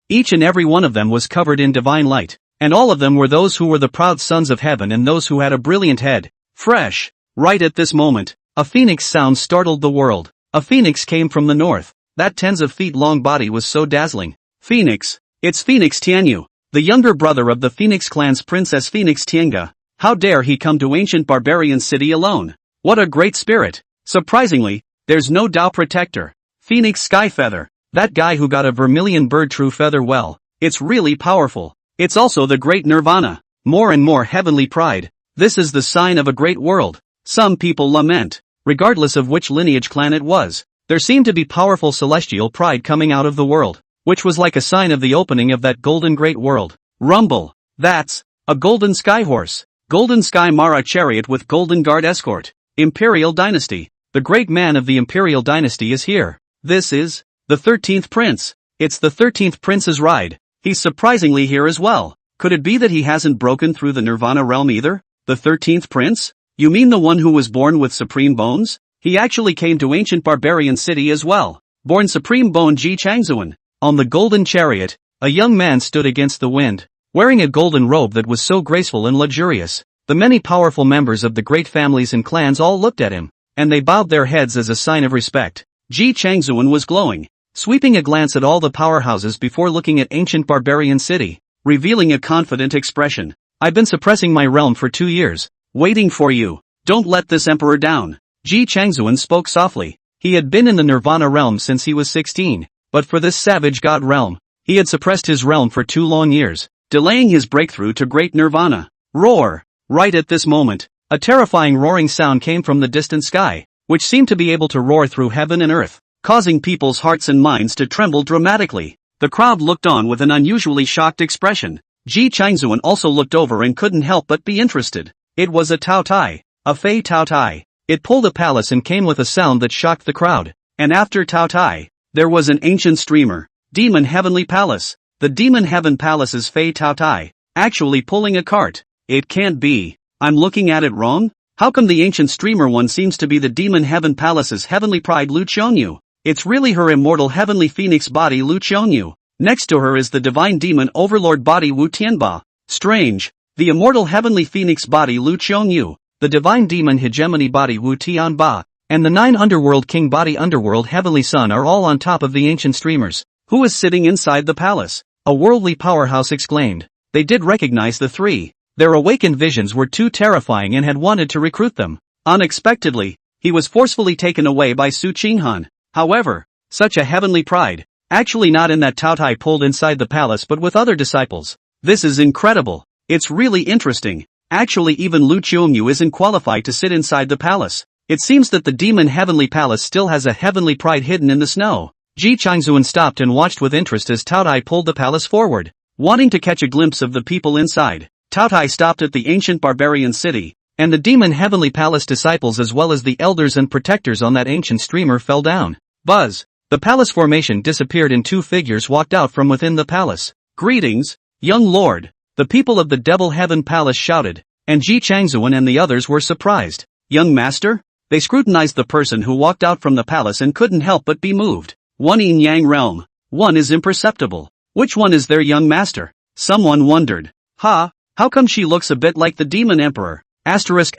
Each and every one of them was covered in divine light, and all of them were those who were the proud sons of heaven and those who had a brilliant head. Fresh! Right at this moment, a phoenix sound startled the world. A phoenix came from the north. That tens of feet long body was so dazzling. Phoenix! It's Phoenix Tianyu, the younger brother of the Phoenix clan's Princess Phoenix Tiange. How dare he come to ancient barbarian city alone? What a great spirit! Surprisingly, there's no Dao protector. Phoenix Skyfeather, that guy who got a vermilion bird true feather, well, it's really powerful. It's also the great Nirvana. More and more heavenly pride. This is the sign of a great world. Some people lament. Regardless of which lineage clan it was, there seemed to be powerful celestial pride coming out of the world, which was like a sign of the opening of that golden great world. Rumble. That's a golden sky horse. Golden sky Mara chariot with golden guard escort. Imperial dynasty. The great man of the Imperial dynasty is here. This is the 13th prince. It's the 13th prince's ride. He's surprisingly here as well. Could it be that he hasn't broken through the Nirvana realm either? The 13th prince? You mean the one who was born with supreme bones? He actually came to ancient barbarian city as well. Born supreme bone Ji Changzuan. On the golden chariot, a young man stood against the wind, wearing a golden robe that was so graceful and luxurious. The many powerful members of the great families and clans all looked at him, and they bowed their heads as a sign of respect. Gu Qingge was glowing, sweeping a glance at all the powerhouses before looking at ancient barbarian city, revealing a confident expression. I've been suppressing my realm for 2 years, waiting for you. Don't let this emperor down. Gu Qingge spoke softly. He had been in the Nirvana realm since he was 16, but for this savage god realm, he had suppressed his realm for 2 long years, delaying his breakthrough to great Nirvana. Roar! Right at this moment, a terrifying roaring sound came from the distant sky, which seemed to be able to roar through heaven and earth, causing people's hearts and minds to tremble dramatically. The crowd looked on with an unusually shocked expression. Gu Qingge also looked over and couldn't help but be interested. It was a Tao Tai, a Fey Tao Tai. It pulled a palace and came with a sound that shocked the crowd. And after Tao Tai, there was an ancient streamer, Demon Heavenly Palace. The Demon Heaven Palace's Fey Tao Tai, actually pulling a cart. It can't be. I'm looking at it wrong? How come the ancient streamer one seems to be the Demon Heaven Palace's heavenly pride Lu Qiongyu? It's really her immortal heavenly phoenix body Lu Qiongyu. Next to her is the divine demon overlord body Wu Tianba. Strange. The immortal heavenly phoenix body Lu Qiongyu, the divine demon hegemony body Wu Tianba, and the 9 underworld king body underworld heavenly sun are all on top of the ancient streamers. Who is sitting inside the palace? A worldly powerhouse exclaimed. They did recognize the 3. Their awakened visions were too terrifying and had wanted to recruit them. Unexpectedly, he was forcefully taken away by Su Qinghan. However, such a heavenly pride, actually not in that Tao Tai pulled inside the palace but with other disciples. This is incredible. It's really interesting. Actually even Lu Qiongyu isn't qualified to sit inside the palace. It seems that the Demon Heavenly Palace still has a heavenly pride hidden in the snow. Gu Qingge stopped and watched with interest as Tao Tai pulled the palace forward, wanting to catch a glimpse of the people inside. Tao Tai stopped at the ancient barbarian city, and the Demon Heavenly Palace disciples as well as the elders and protectors on that ancient streamer fell down. Buzz! The palace formation disappeared and 2 figures walked out from within the palace. Greetings, young lord! The people of the Devil Heaven Palace shouted, and Gu Qingge and the others were surprised. Young master? They scrutinized the person who walked out from the palace and couldn't help but be moved. One yin yang realm. One is imperceptible. Which one is their young master? Someone wondered. Ha! How come she looks a bit like the demon emperor? Asterisk.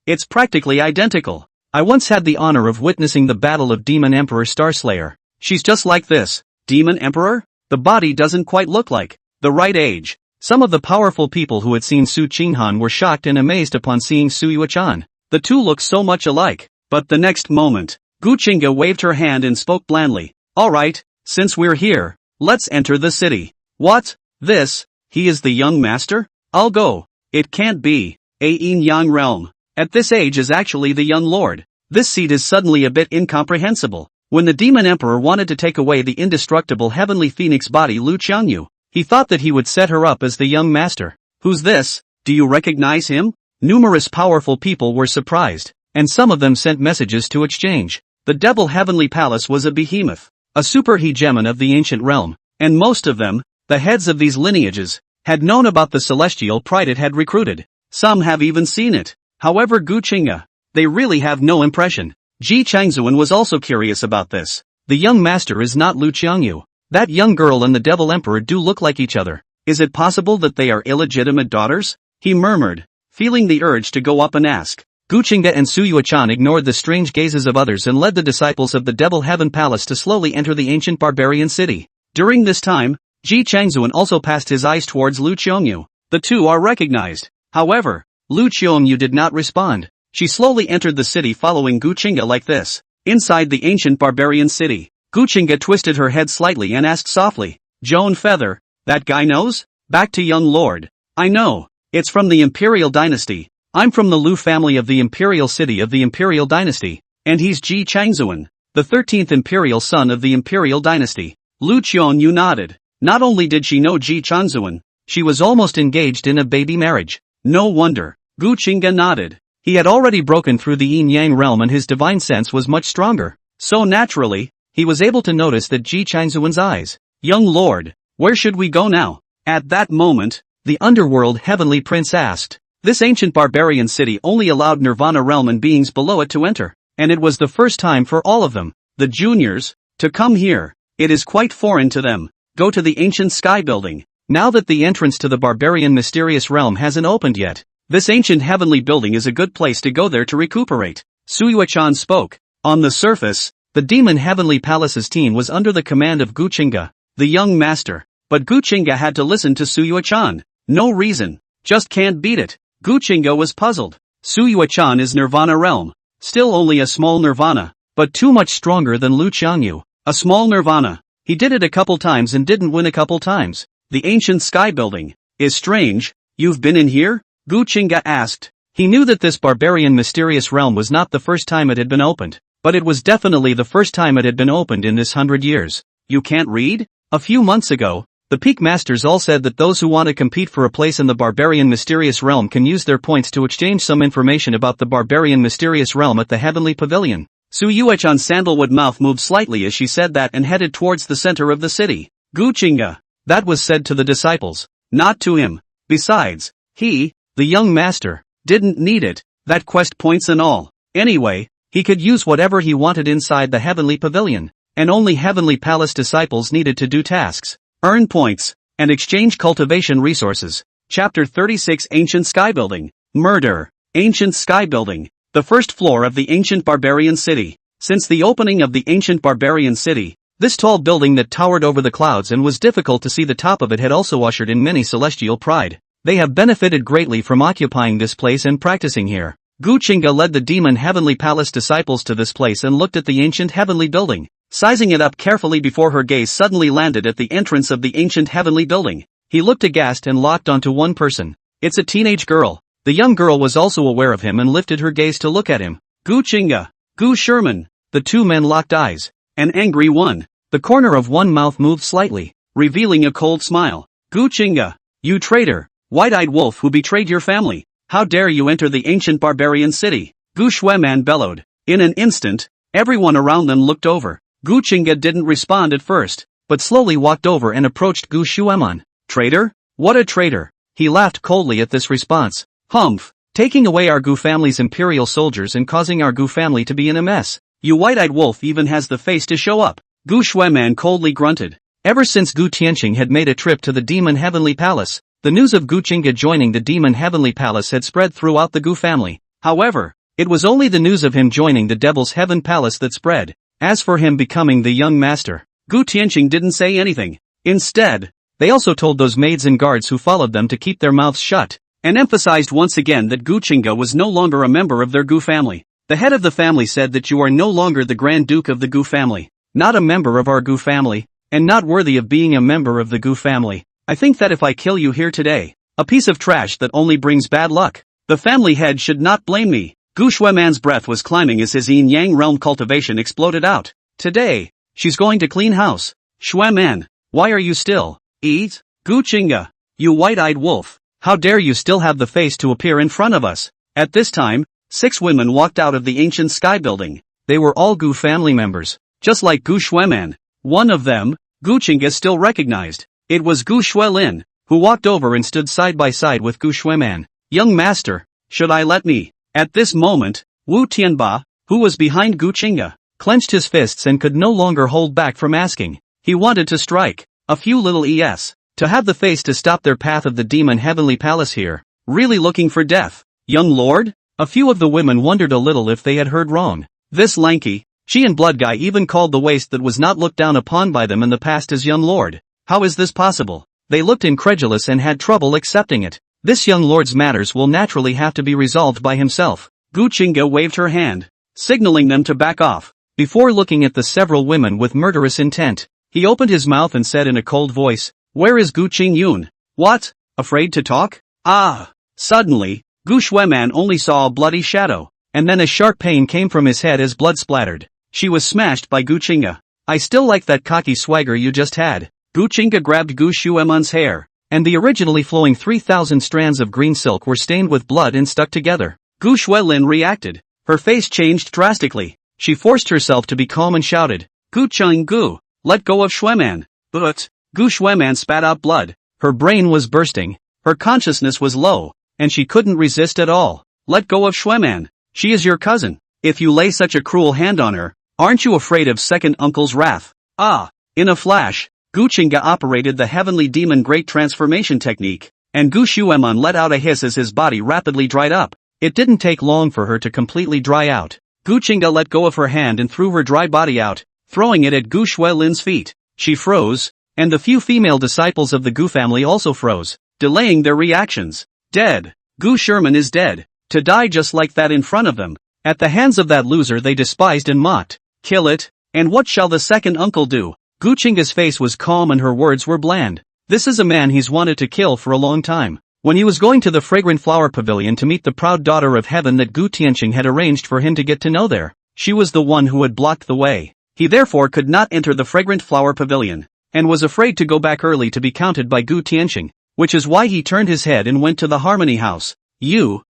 It's practically identical. I once had the honor of witnessing the battle of Demon Emperor Starslayer. She's just like this. Demon Emperor? The body doesn't quite look like the right age. Some of the powerful people who had seen Su Qinghan were shocked and amazed upon seeing Su Yuechan. The two looked so much alike. But the next moment, Gu Qingge waved her hand and spoke blandly. Alright, since we're here, let's enter the city. What? This? He is the young master? I'll go. It can't be. A yin-yang realm. At this age is actually the young lord. This seat is suddenly a bit incomprehensible. When the demon emperor wanted to take away the indestructible heavenly phoenix body Lu Qiongyu, he thought that he would set her up as the young master. Who's this? Do you recognize him? Numerous powerful people were surprised, and some of them sent messages to exchange. The Devil Heavenly Palace was a behemoth, a super hegemon of the ancient realm, and most of them, the heads of these lineages, had known about the celestial pride it had recruited. Some have even seen it. However, Gu Qingge, they really have no impression. Gu Qingge was also curious about this. The young master is not Lu Qiongyu. That young girl and the Devil Emperor do look like each other. Is it possible that they are illegitimate daughters? He murmured, feeling the urge to go up and ask. Gu Qingge and Su Yuechan ignored the strange gazes of others and led the disciples of the Devil Heaven Palace to slowly enter the ancient barbarian city. During this time, Gu Qingge also passed his eyes towards Lu Qiongyu. The two are recognized. However, Lu Qiongyu did not respond. She slowly entered the city following Gu Qingge like this. Inside the ancient barbarian city, Gu Qingge twisted her head slightly and asked softly, Joan Feather, that guy knows? Back to young lord. I know. It's from the Imperial Dynasty. I'm from the Lu family of the Imperial City of the Imperial Dynasty. And he's Gu Qingge, the 13th Imperial son of the Imperial Dynasty. Lu Qiongyu nodded. Not only did she know Gu Qingge, she was almost engaged in a baby marriage. No wonder. Gu Qingge nodded. He had already broken through the yin-yang realm and his divine sense was much stronger. So naturally, he was able to notice that Gu Qingge's eyes. Young lord, where should we go now? At that moment, the underworld heavenly prince asked. This ancient barbarian city only allowed Nirvana realm and beings below it to enter, and it was the first time for all of them, the juniors, to come here. It is quite foreign to them. Go to the ancient sky building. Now that the entrance to the barbarian mysterious realm hasn't opened yet, this ancient heavenly building is a good place to go there to recuperate. Suyue-chan spoke. On the surface, the demon heavenly palace's team was under the command of Gu Qingge, the young master. But Gu Qingge had to listen to Suyue-chan. No reason. Just can't beat it. Gu Qingge was puzzled. Suyue-chan is Nirvana realm. Still only a small Nirvana, but too much stronger than Lu Qiangyu. A small Nirvana. He did it a couple times and didn't win a couple times. The ancient sky building is strange. You've been in here? Gu Qingge asked. He knew that this barbarian mysterious realm was not the first time it had been opened, but it was definitely the first time it had been opened in this 100 years. You can't read? A few months ago, the peak masters all said that those who want to compete for a place in the barbarian mysterious realm can use their points to exchange some information about the barbarian mysterious realm at the heavenly pavilion. Suyue-chan's sandalwood mouth moved slightly as she said that and headed towards the center of the city. Gu Qingge. That was said to the disciples, not to him. Besides, he, the young master, didn't need it, that quest points and all. Anyway, he could use whatever he wanted inside the heavenly pavilion, and only heavenly palace disciples needed to do tasks, earn points, and exchange cultivation resources. Chapter 36 Ancient Sky Building. Murder. Ancient Sky Building. The first floor of the ancient barbarian city. Since the opening of the ancient barbarian city, this tall building that towered over the clouds and was difficult to see the top of it had also ushered in many celestial pride. They have benefited greatly from occupying this place and practicing here. Gu Qingge led the demon heavenly palace disciples to this place and looked at the ancient heavenly building, sizing it up carefully before her gaze suddenly landed at the entrance of the ancient heavenly building. He looked aghast and locked onto one person. It's a teenage girl. The young girl was also aware of him and lifted her gaze to look at him. Gu Qingge. Gu Sherman. The two men locked eyes. An angry one. The corner of one mouth moved slightly, revealing a cold smile. Gu Qingge. You traitor. White-eyed wolf who betrayed your family. How dare you enter the ancient barbarian city? Gu Shueman bellowed. In an instant, everyone around them looked over. Gu Qingge didn't respond at first, but slowly walked over and approached Gu Shueman. Traitor? What a traitor. He laughed coldly at this response. Humph. Taking away our Gu family's imperial soldiers and causing our Gu family to be in a mess. You white-eyed wolf even has the face to show up. Gu Shueman coldly grunted. Ever since Gu Tianqing had made a trip to the demon heavenly palace, the news of Gu Qingge joining the demon heavenly palace had spread throughout the Gu family. However, it was only the news of him joining the devil's heaven palace that spread. As for him becoming the young master, Gu Tianqing didn't say anything. Instead, they also told those maids and guards who followed them to keep their mouths shut, and emphasized once again that Gu Qingge was no longer a member of their Gu family. The head of the family said that you are no longer the Grand Duke of the Gu family, not a member of our Gu family, and not worthy of being a member of the Gu family. I think that if I kill you here today, a piece of trash that only brings bad luck, the family head should not blame me. Gu Shueman's breath was climbing as his yin-yang realm cultivation exploded out. Today, she's going to clean house. Shueman, why are you still? Eat? Gu Qingge, you white-eyed wolf. How dare you still have the face to appear in front of us? At this time, 6 women walked out of the ancient sky building. They were all Gu family members, just like Gu Shueman. One of them, Gu Qingge still recognized. It was Gu Shuelin, who walked over and stood side by side with Gu Shueman. Young master, should I let me? At this moment, Wu Tianba, who was behind Gu Qingge, clenched his fists and could no longer hold back from asking. He wanted to strike. A few little es. To have the face to stop their path of the demon heavenly palace here. Really looking for death. Young lord? A few of the women wondered a little if they had heard wrong. This lanky, she and blood guy even called the waist that was not looked down upon by them in the past as young lord. How is this possible? They looked incredulous and had trouble accepting it. This young lord's matters will naturally have to be resolved by himself. Gu Qingge waved her hand, signaling them to back off. Before looking at the several women with murderous intent, he opened his mouth and said in a cold voice, "Where is Gu Qingyun? What? Afraid to talk?" Ah! Suddenly, Gu Shueman only saw a bloody shadow, and then a sharp pain came from his head as blood splattered. She was smashed by Gu Qingge. I still like that cocky swagger you just had. Gu Qingge grabbed Gu Shueman's hair, and the originally flowing 3,000 strands of green silk were stained with blood and stuck together. Gu Shuelin reacted. Her face changed drastically. She forced herself to be calm and shouted, "Gu Qingge, let go of Shueman." But Gu Shueman spat out blood. Her brain was bursting. Her consciousness was low, and she couldn't resist at all. Let go of Shueman. She is your cousin. If you lay such a cruel hand on her, aren't you afraid of second uncle's wrath? Ah! In a flash, Gu Qingge operated the heavenly demon great transformation technique, and Gu Shuemon let out a hiss as his body rapidly dried up. It didn't take long for her to completely dry out. Gu Qingge let go of her hand and threw her dry body out, throwing it at Gu Shuelin's feet. She froze, and the few female disciples of the Gu family also froze, delaying their reactions. Dead. Gu Sherman is dead. To die just like that in front of them, at the hands of that loser they despised and mocked. Kill it, and what shall the second uncle do? Gu Qingge's face was calm and her words were bland. This is a man he's wanted to kill for a long time. When he was going to the fragrant flower pavilion to meet the proud daughter of heaven that Gu Tianqing had arranged for him to get to know there, she was the one who had blocked the way. He therefore could not enter the fragrant flower pavilion, and was afraid to go back early to be counted by Gu Tianqing, which is why he turned his head and went to the Harmony House. You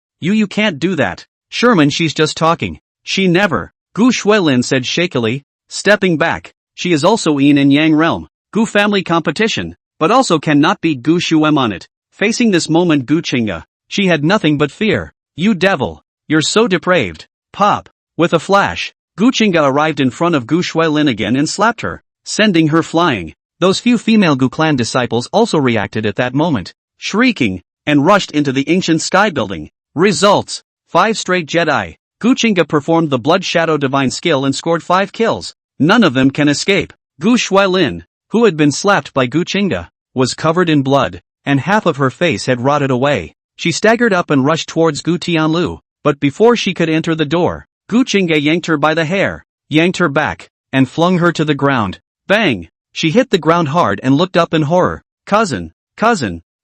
can't do that. Sherman, she's just talking. She never. Gu Shuelin said shakily, stepping back. She is also yin and yang realm, Gu family competition, but also cannot beat Gu Shuem on it. Facing this moment Gu Qingge, she had nothing but fear. You devil. You're so depraved. Pop. With a flash, Gu Qingge arrived in front of Gu Shuelin again and slapped her, sending her flying. Those few female Gu clan disciples also reacted at that moment, shrieking, and rushed into the ancient sky building. Results. 5 straight Jedi. Gu Qingge performed the blood shadow divine skill and scored 5 kills. None of them can escape. Gu Shuelin, who had been slapped by Gu Qingge, was covered in blood, and half of her face had rotted away. She staggered up and rushed towards Gu Tianlu, but before she could enter the door, Gu Qingge yanked her by the hair, yanked her back, and flung her to the ground. Bang! She hit the ground hard and looked up in horror. Cousin,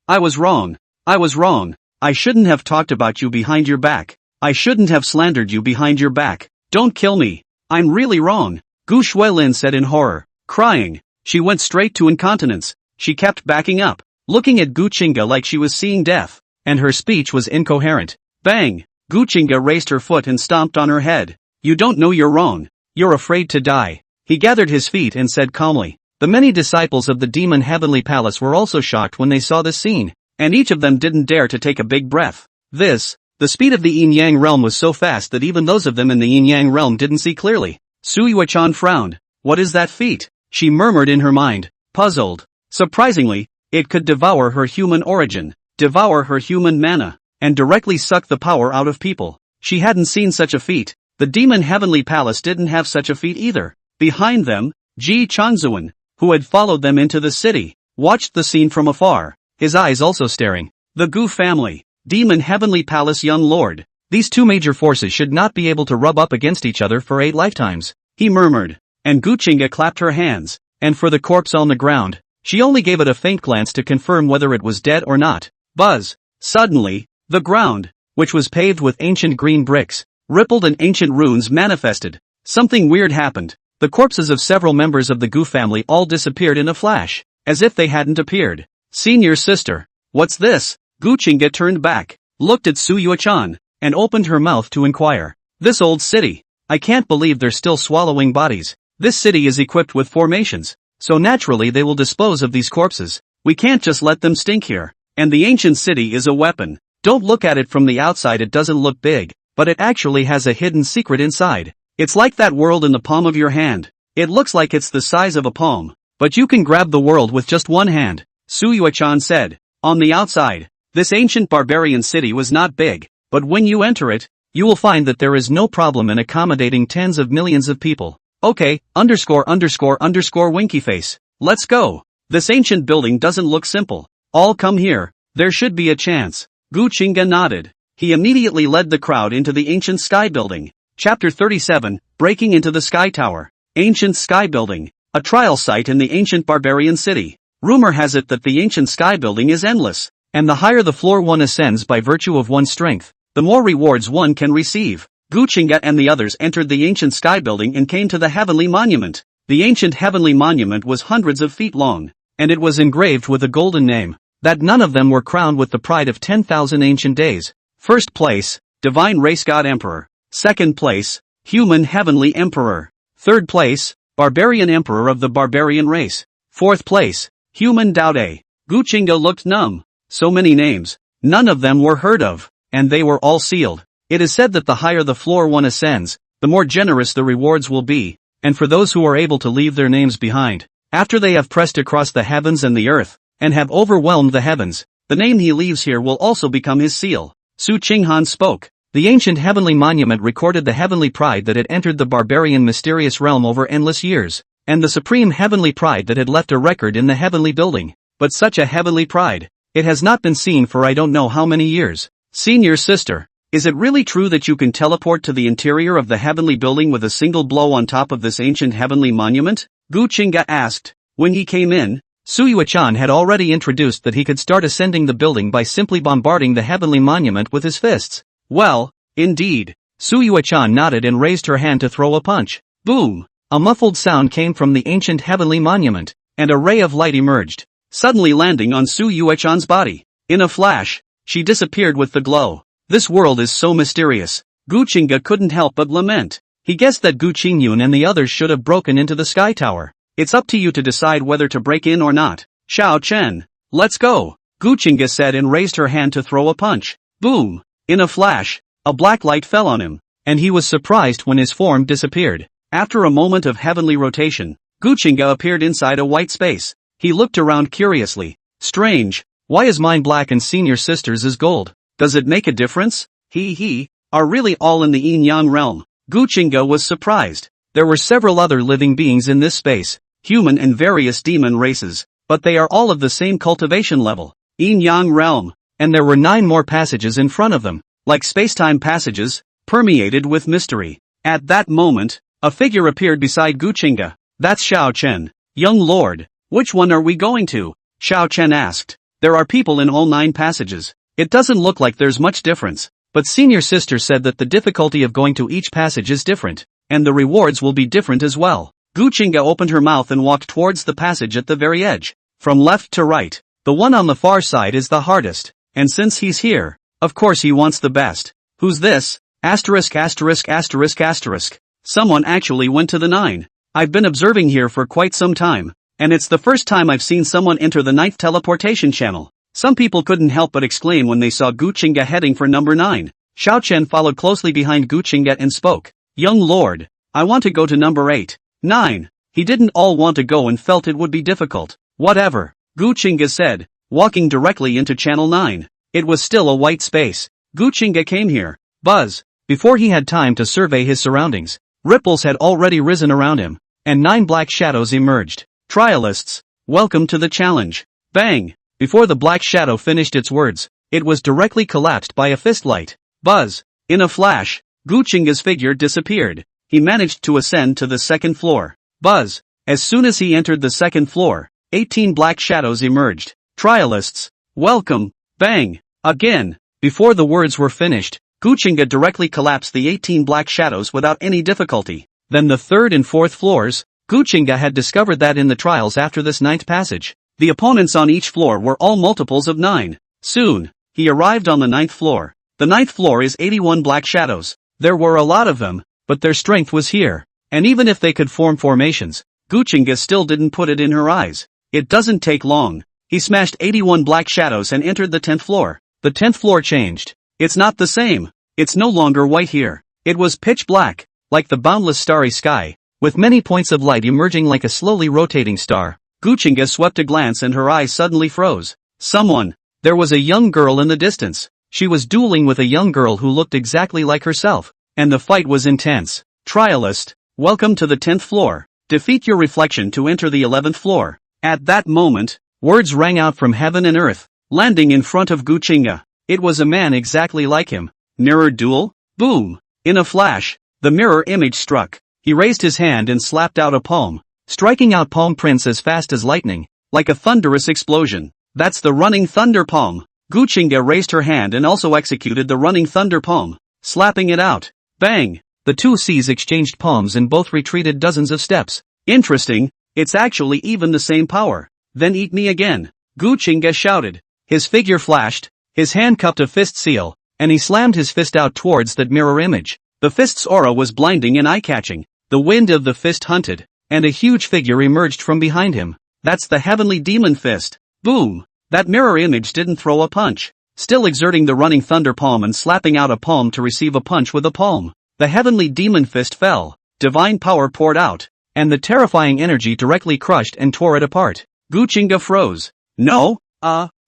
I was wrong. I shouldn't have talked about you behind your back. I shouldn't have slandered you behind your back. Don't kill me. I'm really wrong. Gu Shuelin said in horror, crying. She went straight to incontinence. She kept backing up, looking at Gu Qingge like she was seeing death, and her speech was incoherent. Bang! Gu Qingge raised her foot and stomped on her head. You don't know you're wrong. You're afraid to die. He gathered his feet and said calmly. The many disciples of the demon heavenly palace were also shocked when they saw this scene, and each of them didn't dare to take a big breath. The speed of the yin-yang realm was so fast that even those of them in the yin-yang realm didn't see clearly. Su Yuechan frowned. What is that feat? She murmured in her mind, puzzled. Surprisingly, it could devour her human origin, devour her human mana, and directly suck the power out of people. She hadn't seen such a feat. The demon heavenly palace didn't have such a feat either. Behind them, Ji Changzuan, who had followed them into the city, watched the scene from afar, his eyes also staring. The Gu family, demon heavenly palace young lord. These two major forces should not be able to rub up against each other for 8 lifetimes, he murmured, and Gu Qingge clapped her hands, and for the corpse on the ground, she only gave it a faint glance to confirm whether it was dead or not. Buzz! Suddenly, the ground, which was paved with ancient green bricks, rippled and ancient runes manifested. Something weird happened. The corpses of several members of the Gu family all disappeared in a flash, as if they hadn't appeared. Senior sister. What's this? Gu Qingge turned back, looked at Su Yuechan, and opened her mouth to inquire. This old city. I can't believe they're still swallowing bodies. This city is equipped with formations, so naturally they will dispose of these corpses. We can't just let them stink here. And the ancient city is a weapon. Don't look at it from the outside, it doesn't look big, but it actually has a hidden secret inside. It's like that world in the palm of your hand. It looks like it's the size of a palm, but you can grab the world with just one hand, Su Yuechan said. On the outside, this ancient barbarian city was not big, but when you enter it, you will find that there is no problem in accommodating tens of millions of people. Okay, winky face. Let's go. This ancient building doesn't look simple. All come here, there should be a chance. Gu Qingge nodded. He immediately led the crowd into the ancient sky building. Chapter 37, Breaking into the Sky Tower. Ancient Sky Building, a trial site in the ancient barbarian city. Rumor has it that the ancient sky building is endless, and the higher the floor one ascends by virtue of one's strength, the more rewards one can receive. Gu Qingge and the others entered the ancient sky building and came to the heavenly monument. The ancient heavenly monument was hundreds of feet long, and it was engraved with a golden name, that none of them were crowned with the pride of 10,000 ancient days. First place, Divine Race God Emperor. Second place, Human Heavenly Emperor. Third place, Barbarian Emperor of the Barbarian Race. Fourth place, Human Daude. Gu Qingge looked numb. So many names, none of them were heard of, and they were all sealed. It is said that the higher the floor one ascends, the more generous the rewards will be, and for those who are able to leave their names behind, After they have pressed across the heavens and the earth, and have overwhelmed the heavens, the name he leaves here will also become his seal. Su Qinghan spoke. The ancient heavenly monument recorded the heavenly pride that had entered the barbarian mysterious realm over endless years, and the supreme heavenly pride that had left a record in the heavenly building. But such a heavenly pride, it has not been seen for I don't know how many years. Senior sister, is it really true that you can teleport to the interior of the heavenly building with a single blow on top of this ancient heavenly monument? Gu Qingge asked. When he came in, Su Yuechan had already introduced that he could start ascending the building by simply bombarding the heavenly monument with his fists. Well, indeed. Su Yuechan nodded and raised her hand to throw a punch. Boom! A muffled sound came from the ancient heavenly monument, and a ray of light emerged, suddenly landing on Su Yuechan's body. In a flash, she disappeared with the glow. This world is so mysterious. Gu Qingge couldn't help but lament. He guessed that Gu Qingyun and the others should have broken into the sky tower. It's up to you to decide whether to break in or not. Xiao Chen, let's go, Gu Qingge said and raised her hand to throw a punch. Boom! In a flash, a black light fell on him, and he was surprised when his form disappeared. After a moment of heavenly rotation, Gu Qingge appeared inside a white space. He looked around curiously. Strange, why is mine black and senior sister's is gold? Does it make a difference? Hehehe, are really all in the yin-yang realm? Gu Qingge was surprised. There were several other living beings in this space, human and various demon races, but they are all of the same cultivation level, yin-yang realm, and there were 9 more passages in front of them, like space-time passages, permeated with mystery. At that moment, a figure appeared beside Gu Qingge. That's Xiao Chen. Young lord, which one are we going to? Xiao Chen asked. There are people in all 9 passages. It doesn't look like there's much difference, but senior sister said that the difficulty of going to each passage is different, and the rewards will be different as well. Gu Qingge opened her mouth and walked towards the passage at the very edge. From left to right, the one on the far side is the hardest, and since he's here, of course he wants the best. Who's this? Asterisk asterisk asterisk asterisk. Someone actually went to the 9. I've been observing here for quite some time, and it's the first time I've seen someone enter the 9th teleportation channel. Some people couldn't help but exclaim when they saw Gu Qingge heading for number 9. Xiao Chen followed closely behind Gu Qingge and spoke. Young lord, I want to go to number 8. 9. He didn't all want to go and felt it would be difficult. Whatever, Gu Qingge said, walking directly into channel 9. It was still a white space. Gu Qingge came here. Buzz. Before he had time to survey his surroundings, ripples had already risen around him, and 9 black shadows emerged. Trialists, welcome to the challenge. Bang! Before the black shadow finished its words, it was directly collapsed by a fist light. Buzz! In a flash, Gu Qingge's figure disappeared. He managed to ascend to the 2nd floor. Buzz! As soon as he entered the 2nd floor, 18 black shadows emerged. Trialists, welcome. Bang! Again! Before the words were finished, Gu Qingge directly collapsed the 18 black shadows without any difficulty. Then the 3rd and 4th floors, Gu Qingge had discovered that in the trials after this 9th passage, the opponents on each floor were all multiples of 9. Soon, he arrived on the 9th floor. The 9th floor is 81 black shadows. There were a lot of them, but their strength was here. And even if they could form formations, Gu Qingge still didn't put it in her eyes. It doesn't take long. He smashed 81 black shadows and entered the 10th floor. The 10th floor changed. It's not the same. It's no longer white here. It was pitch black, like the boundless starry sky, with many points of light emerging like a slowly rotating star. Gu Qingge swept a glance and her eyes suddenly froze. Someone. There was a young girl in the distance. She was dueling with a young girl who looked exactly like herself, and the fight was intense. Trialist, welcome to the 10th floor. Defeat your reflection to enter the 11th floor. At that moment, words rang out from heaven and earth, landing in front of Gu Qingge. It was a man exactly like him. Mirror duel? Boom! In a flash, the mirror image struck. He raised his hand and slapped out a palm, striking out palm prints as fast as lightning, like a thunderous explosion. That's the running thunder palm. Gu Qingge raised her hand and also executed the running thunder palm, slapping it out. Bang! The 2 C's exchanged palms and both retreated dozens of steps. Interesting, it's actually even the same power. Then eat me again, Gu Qingge shouted. His figure flashed, his hand cupped a fist seal, and he slammed his fist out towards that mirror image. The fist's aura was blinding and eye-catching. The wind of the fist hunted, and a huge figure emerged from behind him. That's the heavenly demon fist. Boom! That mirror image didn't throw a punch, still exerting the running thunder palm and slapping out a palm to receive a punch with a palm. The heavenly demon fist fell, divine power poured out, and the terrifying energy directly crushed and tore it apart. Gu Qingge froze. No?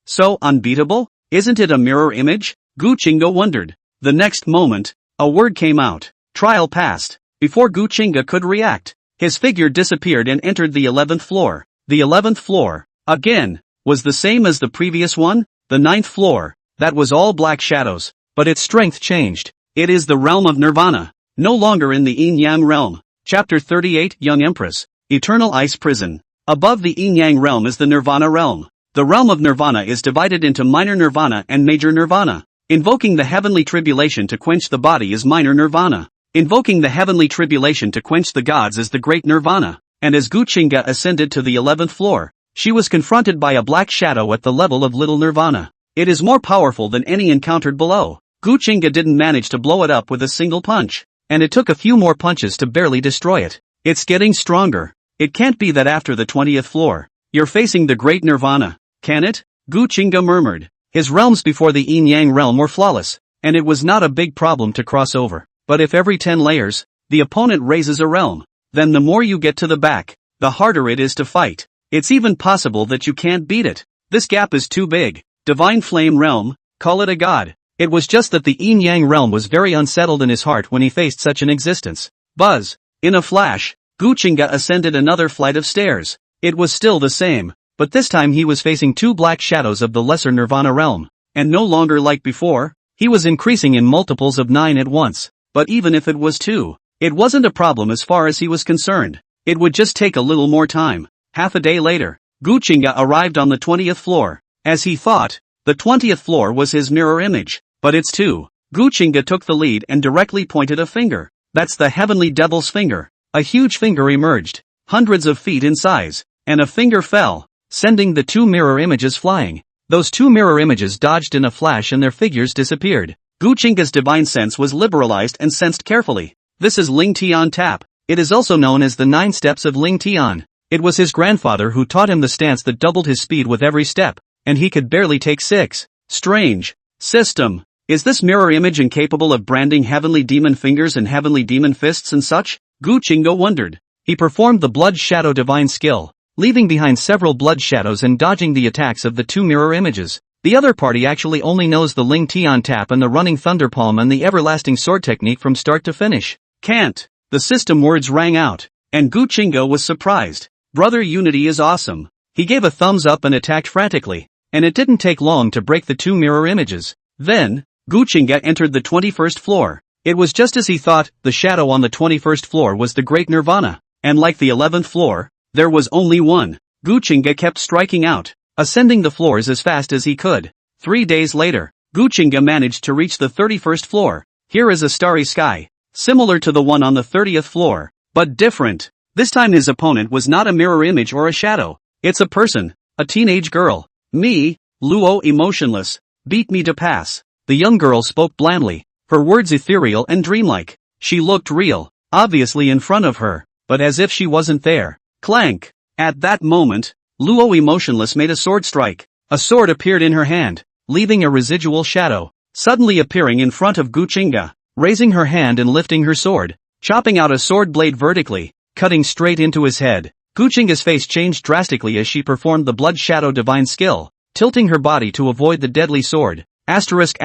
So unbeatable? Isn't it a mirror image? Gu Qingge wondered. The next moment, a word came out. Trial passed. Before Gu Qingge could react, his figure disappeared and entered the 11th floor. The 11th floor, again, was the same as the previous one. The 9th floor, that was all black shadows, but its strength changed. It is the realm of nirvana, no longer in the yin-yang realm. Chapter 38, Young Empress, Eternal Ice Prison. Above the yin-yang realm is the nirvana realm. The realm of nirvana is divided into minor nirvana and major nirvana. Invoking the heavenly tribulation to quench the body is minor nirvana. Invoking the heavenly tribulation to quench the gods is the great nirvana. And as Gu Qingge ascended to the 11th floor, she was confronted by a black shadow at the level of little nirvana. It is more powerful than any encountered below. Gu Qingge didn't manage to blow it up with a single punch, and it took a few more punches to barely destroy it. It's getting stronger. It can't be that after the 20th floor, you're facing the great nirvana, can it? Gu Qingge murmured. His realms before the yin-yang realm were flawless, and it was not a big problem to cross over. But if every 10 layers, the opponent raises a realm, then the more you get to the back, the harder it is to fight. It's even possible that you can't beat it. This gap is too big. Divine Flame Realm, call it a god. It was just that the yin-yang realm was very unsettled in his heart when he faced such an existence. Buzz. In a flash, Gu Qingge ascended another flight of stairs. It was still the same, but this time he was facing two black shadows of the lesser nirvana realm. And no longer like before, he was increasing in multiples of 9 at once. But even if it was 2, it wasn't a problem as far as he was concerned. It would just take a little more time. Half a day later, Gu Qingge arrived on the 20th floor. As he thought, the 20th floor was his mirror image. But it's 2. Gu Qingge took the lead and directly pointed a finger. That's the heavenly devil's finger. A huge finger emerged, hundreds of feet in size, and a finger fell, sending the 2 mirror images flying. Those 2 mirror images dodged in a flash and their figures disappeared. Gu Qingge's divine sense was liberalized and sensed carefully. This is Ling Tian Tap. It is also known as the 9 steps of Ling Tian. It was his grandfather who taught him the stance that doubled his speed with every step, and he could barely take 6. Strange. System. Is this mirror image incapable of branding heavenly demon fingers and heavenly demon fists and such? Gu Qingge wondered. He performed the blood shadow divine skill, leaving behind several blood shadows and dodging the attacks of the 2 mirror images. The other party actually only knows the Ling Tian Tap and the running thunder palm and the everlasting sword technique from start to finish. Can't. The system words rang out, and Gu Qingge was surprised. Brother Unity is awesome. He gave a thumbs up and attacked frantically, and it didn't take long to break the 2 mirror images. Then, Gu Qingge entered the 21st floor. It was just as he thought. The shadow on the 21st floor was the great nirvana, and like the 11th floor, there was only one. Gu Qingge kept striking out, ascending the floors as fast as he could. 3 days later, Gu Qingge managed to reach the 31st floor. Here is a starry sky, similar to the one on the 30th floor, but different. This time his opponent was not a mirror image or a shadow. It's a person, a teenage girl. Me, Luo emotionless, beat me to pass. The young girl spoke blandly, her words ethereal and dreamlike. She looked real, obviously in front of her, but as if she wasn't there. Clank. At that moment, Luo emotionless made a sword strike. A sword appeared in her hand, leaving a residual shadow, suddenly appearing in front of Gu Qingge, raising her hand and lifting her sword, chopping out a sword blade vertically, cutting straight into his head. Gu Qingge's face changed drastically as she performed the blood shadow divine skill, tilting her body to avoid the deadly sword. Asterisk.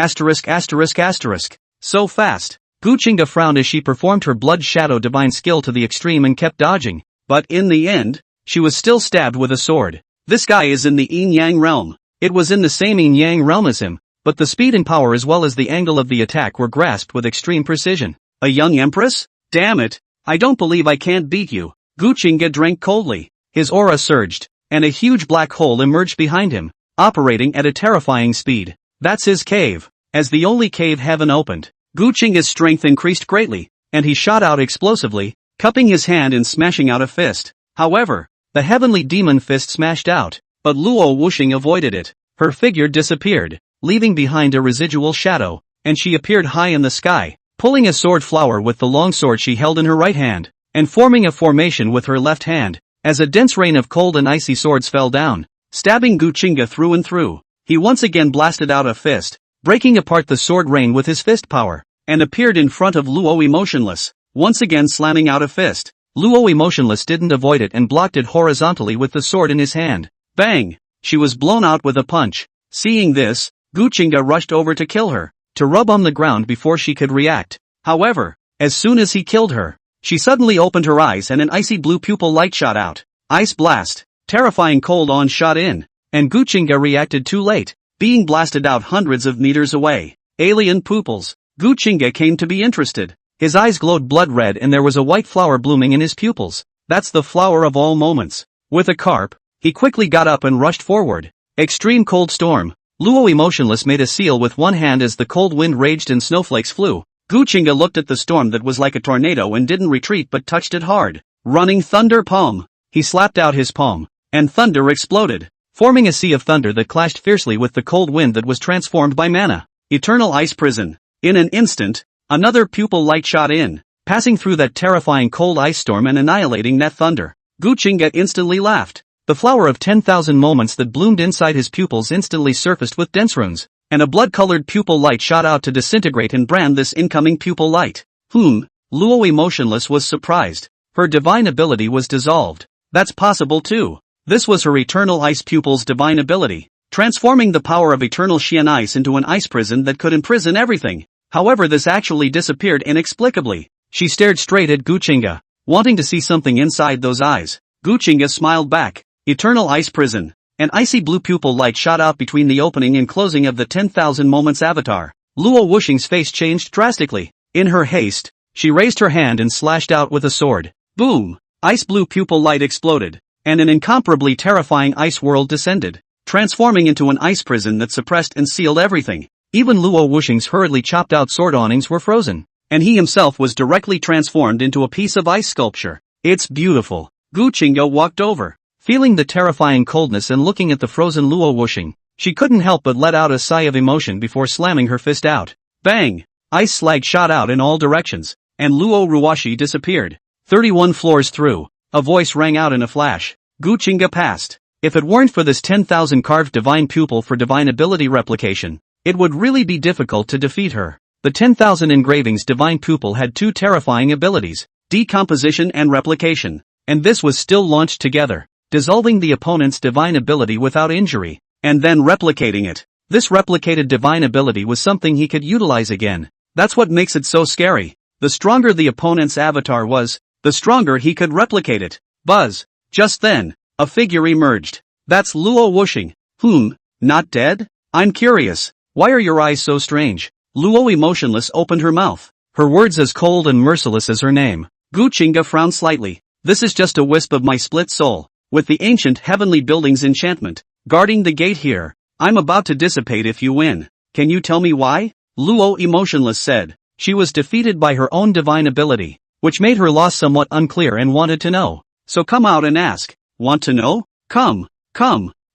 So fast. Gu Qingge frowned as she performed her blood shadow divine skill to the extreme and kept dodging. But in the end, she was still stabbed with a sword. This guy is in the yin-yang realm. It was in the same yin-yang realm as him, but the speed and power as well as the angle of the attack were grasped with extreme precision. A young empress? Damn it. I don't believe I can't beat you. Gu Qingge drank coldly. His aura surged, and a huge black hole emerged behind him, operating at a terrifying speed. That's his cave. As the only cave heaven opened, Gu Qingge's strength increased greatly, and he shot out explosively, cupping his hand and smashing out a fist. However, the heavenly demon fist smashed out, but Luo Wuxing avoided it. Her figure disappeared, leaving behind a residual shadow, and she appeared high in the sky, pulling a sword flower with the long sword she held in her right hand, and forming a formation with her left hand, as a dense rain of cold and icy swords fell down, stabbing Gu Qingge through and through. He once again blasted out a fist, breaking apart the sword rain with his fist power, and appeared in front of Luo emotionless, once again slamming out a fist. Luo emotionless didn't avoid it and blocked it horizontally with the sword in his hand. Bang! She was blown out with a punch. Seeing this, Gu Qingge rushed over to kill her, to rub on the ground before she could react. However, as soon as he killed her, she suddenly opened her eyes and an icy blue pupil light shot out. Ice blast. Terrifying cold on shot in. And Gu Qingge reacted too late, being blasted out hundreds of meters away. Alien pupils. Gu Qingge came to be interested. His eyes glowed blood red and there was a white flower blooming in his pupils. That's the flower of all moments. With a carp, he quickly got up and rushed forward. Extreme cold storm. Luo emotionless made a seal with one hand as the cold wind raged and snowflakes flew. Gu Qingge looked at the storm that was like a tornado and didn't retreat but touched it hard. Running thunder palm. He slapped out his palm, and thunder exploded, forming a sea of thunder that clashed fiercely with the cold wind that was transformed by mana. Eternal ice prison. In an instant, another pupil light shot in, passing through that terrifying cold ice storm and annihilating that thunder. Gu Qingge instantly laughed. The flower of 10,000 moments that bloomed inside his pupils instantly surfaced with dense runes, and a blood-colored pupil light shot out to disintegrate and brand this incoming pupil light. Luo emotionless was surprised. Her divine ability was dissolved. That's possible too. This was her eternal ice pupil's divine ability, transforming the power of eternal Xian ice into an ice prison that could imprison everything. However, this actually disappeared inexplicably. She stared straight at Gu Qingge, wanting to see something inside those eyes. Gu Qingge smiled back. Eternal ice prison. An icy blue pupil light shot out between the opening and closing of the 10,000 moments avatar. Luo Wuxing's face changed drastically. In her haste, she raised her hand and slashed out with a sword. Boom! Ice blue pupil light exploded, and an incomparably terrifying ice world descended, transforming into an ice prison that suppressed and sealed everything. Even Luo Wuxing's hurriedly chopped out sword awnings were frozen, and he himself was directly transformed into a piece of ice sculpture. It's beautiful. Gu Qingge walked over. Feeling the terrifying coldness and looking at the frozen Luo Wuxing, she couldn't help but let out a sigh of emotion before slamming her fist out. Bang! Ice slag shot out in all directions, and Luo Ruoshi disappeared. 31 floors through, a voice rang out in a flash. Gu Qingge passed. If it weren't for this 10,000 carved divine pupil for divine ability replication, it would really be difficult to defeat her. The 10,000 engravings divine pupil had two terrifying abilities, decomposition and replication, and this was still launched together, dissolving the opponent's divine ability without injury, and then replicating it. This replicated divine ability was something he could utilize again. That's what makes it so scary. The stronger the opponent's avatar was, the stronger he could replicate it. Buzz. Just then, a figure emerged. That's Luo Wuxing. Not dead? I'm curious. Why are your eyes so strange? Luo emotionless opened her mouth. Her words as cold and merciless as her name. Gu Qingge frowned slightly. This is just a wisp of my split soul. With the ancient heavenly building's enchantment guarding the gate here, I'm about to dissipate if you win. Can you tell me why? Luo emotionless said. She was defeated by her own divine ability, which made her loss somewhat unclear and wanted to know. So come out and ask. Want to know? Come.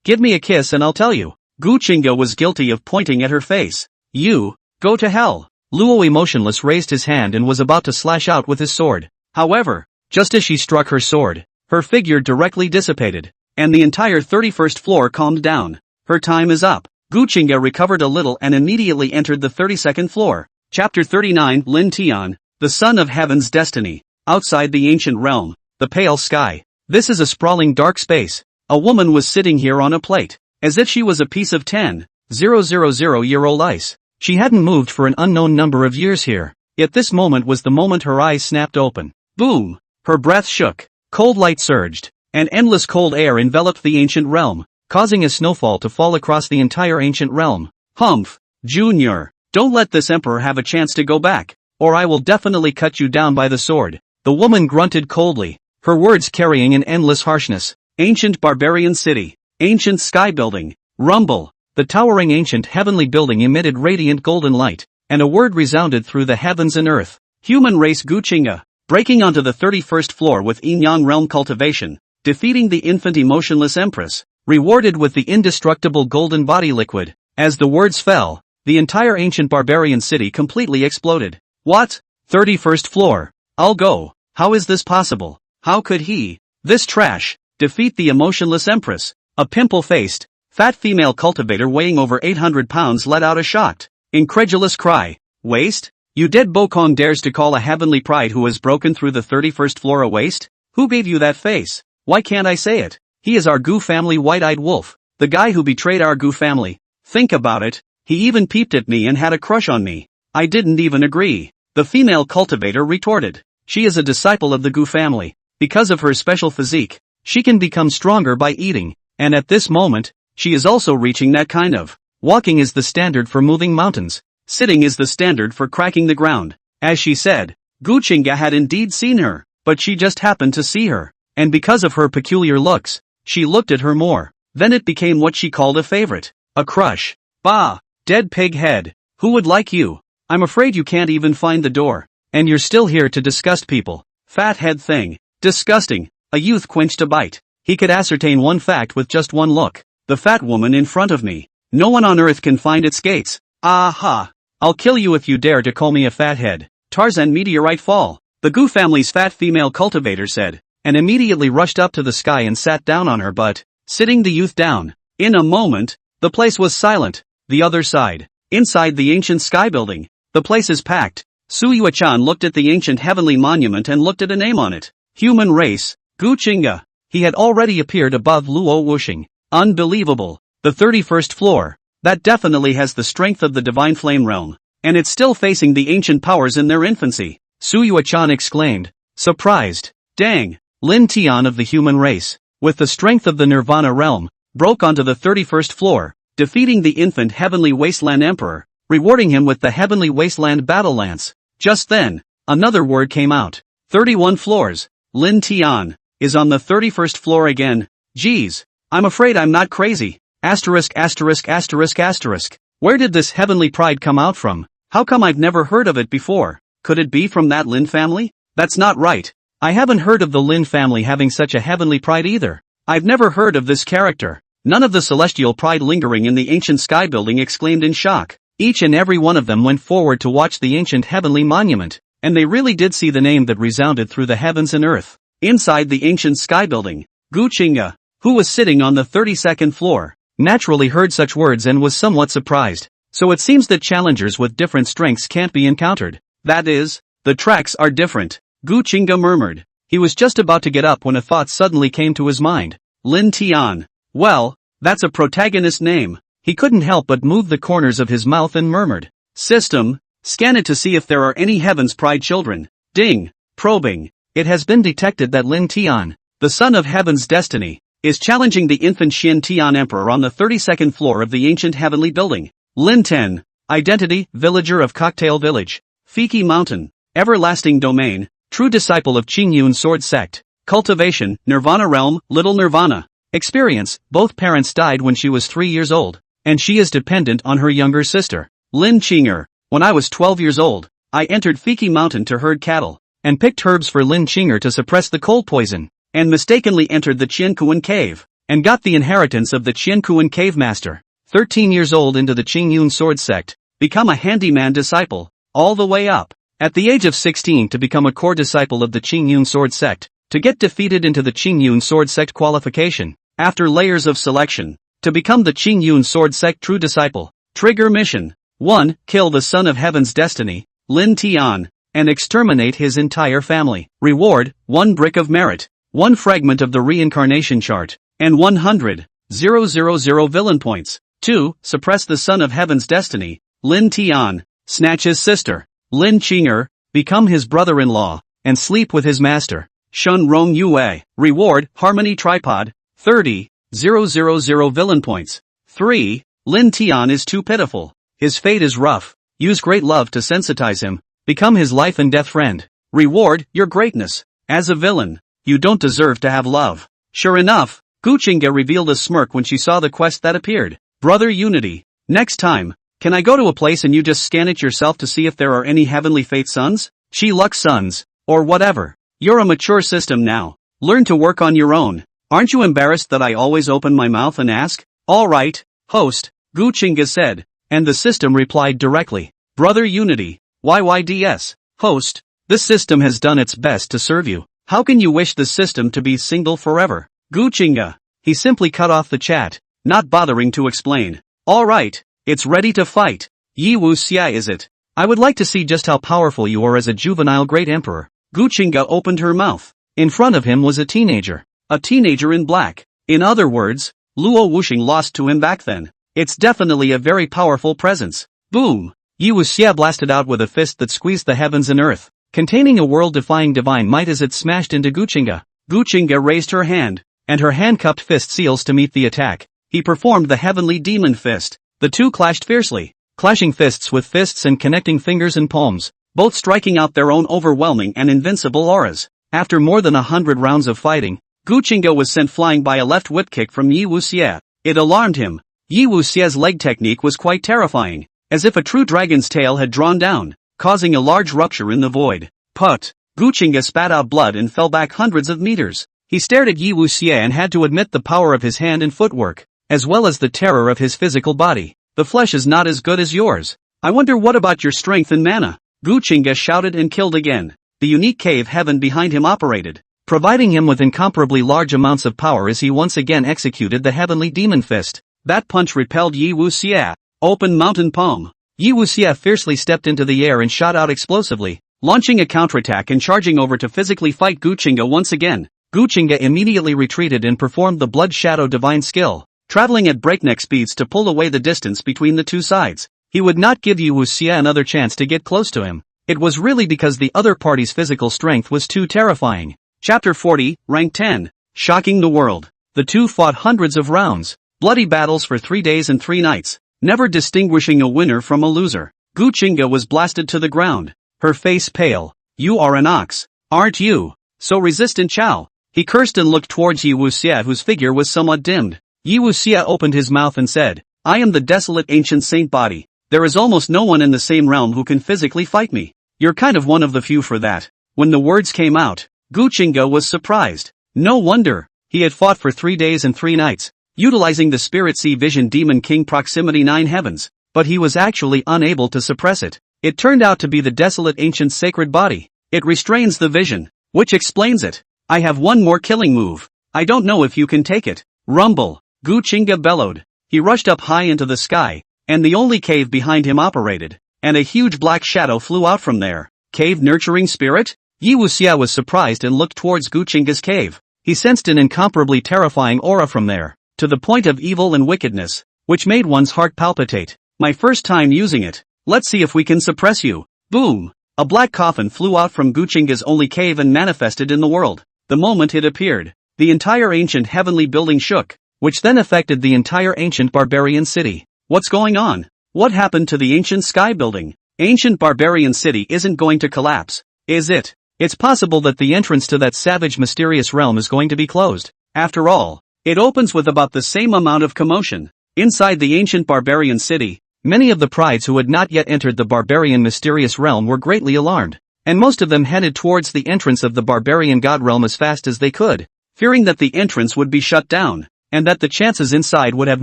Give me a kiss and I'll tell you. Gu Qingge was guilty of pointing at her face. You, go to hell. Luo emotionless raised his hand and was about to slash out with his sword. However, just as she struck her sword, her figure directly dissipated, and the entire 31st floor calmed down. Her time is up. Gu Qingge recovered a little and immediately entered the 32nd floor. Chapter 39 Lin Tian, the Son of Heaven's Destiny. Outside the ancient realm, the pale sky. This is a sprawling dark space. A woman was sitting here on a plate, as if she was a piece of 10,000-year-old ice. She hadn't moved for an unknown number of years here, yet this moment was the moment her eyes snapped open. Boom! Her breath shook, cold light surged, and endless cold air enveloped the ancient realm, causing a snowfall to fall across the entire ancient realm. Humph! Junior, don't let this emperor have a chance to go back, or I will definitely cut you down by the sword. The woman grunted coldly, her words carrying an endless harshness. Ancient barbarian city. Ancient sky building. Rumble. The towering ancient heavenly building emitted radiant golden light, and a word resounded through the heavens and earth. Human race Gu Qingge, breaking onto the 31st floor with Yin-Yang realm cultivation, defeating the infant emotionless empress, rewarded with the indestructible golden body liquid. As the words fell, the entire ancient barbarian city completely exploded. What? 31st floor? I'll go. How is this possible? How could he, this trash, defeat the emotionless empress? A pimple-faced, fat female cultivator weighing over 800 pounds let out a shocked, incredulous cry. Waste? You dead bokong dares to call a heavenly pride who has broken through the 31st floor a waste? Who gave you that face? Why can't I say it? He is our Gu family white-eyed wolf, the guy who betrayed our Gu family. Think about it, he even peeped at me and had a crush on me. I didn't even agree. The female cultivator retorted. She is a disciple of the Gu family. Because of her special physique, she can become stronger by eating, and at this moment, she is also reaching that kind of. Walking is the standard for moving mountains. Sitting is the standard for cracking the ground. As she said, Gu Qingge had indeed seen her, but she just happened to see her, and because of her peculiar looks, she looked at her more. Then it became what she called a favorite. A crush. Bah! Dead pig head. Who would like you? I'm afraid you can't even find the door. And you're still here to disgust people. Fat head thing. Disgusting. A youth quenched a bite. He could ascertain one fact with just one look. The fat woman in front of me. No one on earth can find its gates. Aha! I'll kill you if you dare to call me a fathead. Tarzan meteorite fall. The Gu family's fat female cultivator said, and immediately rushed up to the sky and sat down on her butt, sitting the youth down. In a moment, the place was silent. The other side. Inside the ancient sky building. The place is packed. Suyue-chan looked at the ancient heavenly monument and looked at a name on it. Human race. Gu Qingge. He had already appeared above Luo Wuxing. Unbelievable. The 31st floor. That definitely has the strength of the divine flame realm. And it's still facing the ancient powers in their infancy. Suyue-chan exclaimed. Surprised. Dang. Lin Tian of the human race, with the strength of the nirvana realm, broke onto the 31st floor, defeating the infant heavenly wasteland emperor, rewarding him with the heavenly wasteland battle lance. Just then, another word came out. 31 floors. Lin Tian is on the 31st floor again. Geez, I'm afraid I'm not crazy. Asterisk asterisk asterisk asterisk. Where did this heavenly pride come out from? How come I've never heard of it before? Could it be from that Lin family? That's not right. I haven't heard of the Lin family having such a heavenly pride either. I've never heard of this character. None of the celestial pride lingering in the ancient sky building exclaimed in shock. Each and every one of them went forward to watch the ancient heavenly monument, and they really did see the name that resounded through the heavens and earth. Inside the ancient sky building, Gu Qingge, who was sitting on the 32nd floor, naturally heard such words and was somewhat surprised. So it seems that challengers with different strengths can't be encountered. That is, the tracks are different. Gu Qingge murmured. He was just about to get up when a thought suddenly came to his mind. Lin Tian. Well, that's a protagonist name. He couldn't help but move the corners of his mouth and murmured. System, scan it to see if there are any Heaven's Pride children. Ding. Probing. It has been detected that Lin Tian, the son of Heaven's destiny, is challenging the infant Xin Tian Emperor on the 32nd floor of the ancient heavenly building. Lin Ten. Identity, villager of Cocktail Village. Fiki Mountain. Everlasting domain. True disciple of Qingyun Sword Sect. Cultivation, Nirvana realm, Little Nirvana. Experience, both parents died when she was 3 years old, and she is dependent on her younger sister. Lin Qingge. When I was 12 years old, I entered Fiki Mountain to herd cattle, and picked herbs for Lin Qingge to suppress the cold poison, and mistakenly entered the Qiankuan cave, and got the inheritance of the Qiankuan cave master. 13 years old into the Qingyun Sword Sect, become a handyman disciple, all the way up. At the age of 16 to become a core disciple of the Qingyun Sword Sect, to get defeated into the Qingyun Sword Sect qualification, after layers of selection, to become the Qingyun Sword Sect true disciple. Trigger mission. 1. Kill the son of Heaven's destiny, Lin Tian, and exterminate his entire family. Reward, 1 brick of merit, 1 fragment of the reincarnation chart, and 100,000 villain points. 2. Suppress the son of Heaven's destiny, Lin Tian, snatch his sister, Lin Qingge, become his brother-in-law, and sleep with his master, Shun Rong Yue. Reward, Harmony Tripod, 30,000 villain points. 3. Lin Tian is too pitiful. His fate is rough. Use great love to sensitize him. Become his life and death friend. Reward, your greatness. As a villain, you don't deserve to have love. Sure enough, Gu Qingge revealed a smirk when she saw the quest that appeared. Brother Unity. Next time, can I go to a place and you just scan it yourself to see if there are any heavenly fate sons? Chi luck sons, or whatever. You're a mature system now. Learn to work on your own. Aren't you embarrassed that I always open my mouth and ask? Alright, host, Gu Qingge said, and the system replied directly. Brother Unity, YYDS, host, this system has done its best to serve you. How can you wish the system to be single forever? Gu Qingge. He simply cut off the chat, not bothering to explain. Alright. It's ready to fight. Yi Wu Xia is it? I would like to see just how powerful you are as a juvenile great emperor. Gu Qingge opened her mouth. In front of him was a teenager. A teenager in black. In other words, Luo Wuxing lost to him back then. It's definitely a very powerful presence. Boom! Yi Wuxia blasted out with a fist that squeezed the heavens and earth, containing a world-defying divine might as it smashed into Gu Qingge. Gu Qingge raised her hand, and her hand cupped fist seals to meet the attack. He performed the heavenly demon fist. The two clashed fiercely, clashing fists with fists and connecting fingers and palms, both striking out their own overwhelming and invincible auras. After more than 100 rounds of fighting, Gu Qingge was sent flying by a left whip kick from Yi Wuxia. It alarmed him. Yi Wuxia's leg technique was quite terrifying, as if a true dragon's tail had drawn down, causing a large rupture in the void. Put! Gu Qingge spat out blood and fell back hundreds of meters. He stared at Yi Wuxia and had to admit the power of his hand and footwork, as well as the terror of his physical body. The flesh is not as good as yours. I wonder what about your strength and mana? Gu Qingge shouted and killed again. The unique cave heaven behind him operated, providing him with incomparably large amounts of power as he once again executed the heavenly demon fist. That punch repelled Yi Wuxia. Open mountain palm. Yi Wuxia fiercely stepped into the air and shot out explosively, launching a counterattack and charging over to physically fight Gu Qingge once again. Gu Qingge immediately retreated and performed the blood shadow divine skill, traveling at breakneck speeds to pull away the distance between the two sides. He would not give Yi Wuxia another chance to get close to him. It was really because the other party's physical strength was too terrifying. Chapter 40, Rank 10. Shocking the world. The two fought hundreds of rounds, bloody battles for 3 days and 3 nights, never distinguishing a winner from a loser. Gu Qingge was blasted to the ground, her face pale. You are an ox, aren't you? So resistant, Chow. He cursed and looked towards Yi Wuxia, whose figure was somewhat dimmed. Yi Wuxia opened his mouth and said, I am the desolate ancient saint body. There is almost no one in the same realm who can physically fight me. You're kind of one of the few for that. When the words came out, Gu Qingge was surprised. No wonder. He had fought for 3 days and 3 nights, utilizing the Spirit Sea Vision Demon King Proximity 9 Heavens, but he was actually unable to suppress it. It turned out to be the desolate ancient sacred body. It restrains the vision, which explains it. I have one more killing move. I don't know if you can take it. Rumble. Gu Qingge bellowed. He rushed up high into the sky, and the only cave behind him operated, and a huge black shadow flew out from there. Cave nurturing spirit? Yi Wuxia was surprised and looked towards Gu Qingge's cave. He sensed an incomparably terrifying aura from there, to the point of evil and wickedness, which made one's heart palpitate. My first time using it. Let's see if we can suppress you. Boom! A black coffin flew out from Gu Qingge's only cave and manifested in the world. The moment it appeared, the entire ancient heavenly building shook, which then affected the entire ancient barbarian city. What's going on? What happened to the ancient sky building? Ancient barbarian city isn't going to collapse, is it? It's possible that the entrance to that savage mysterious realm is going to be closed. After all, it opens with about the same amount of commotion. Inside the ancient barbarian city, many of the prides who had not yet entered the barbarian mysterious realm were greatly alarmed, and most of them headed towards the entrance of the barbarian god realm as fast as they could, fearing that the entrance would be shut down, and that the chances inside would have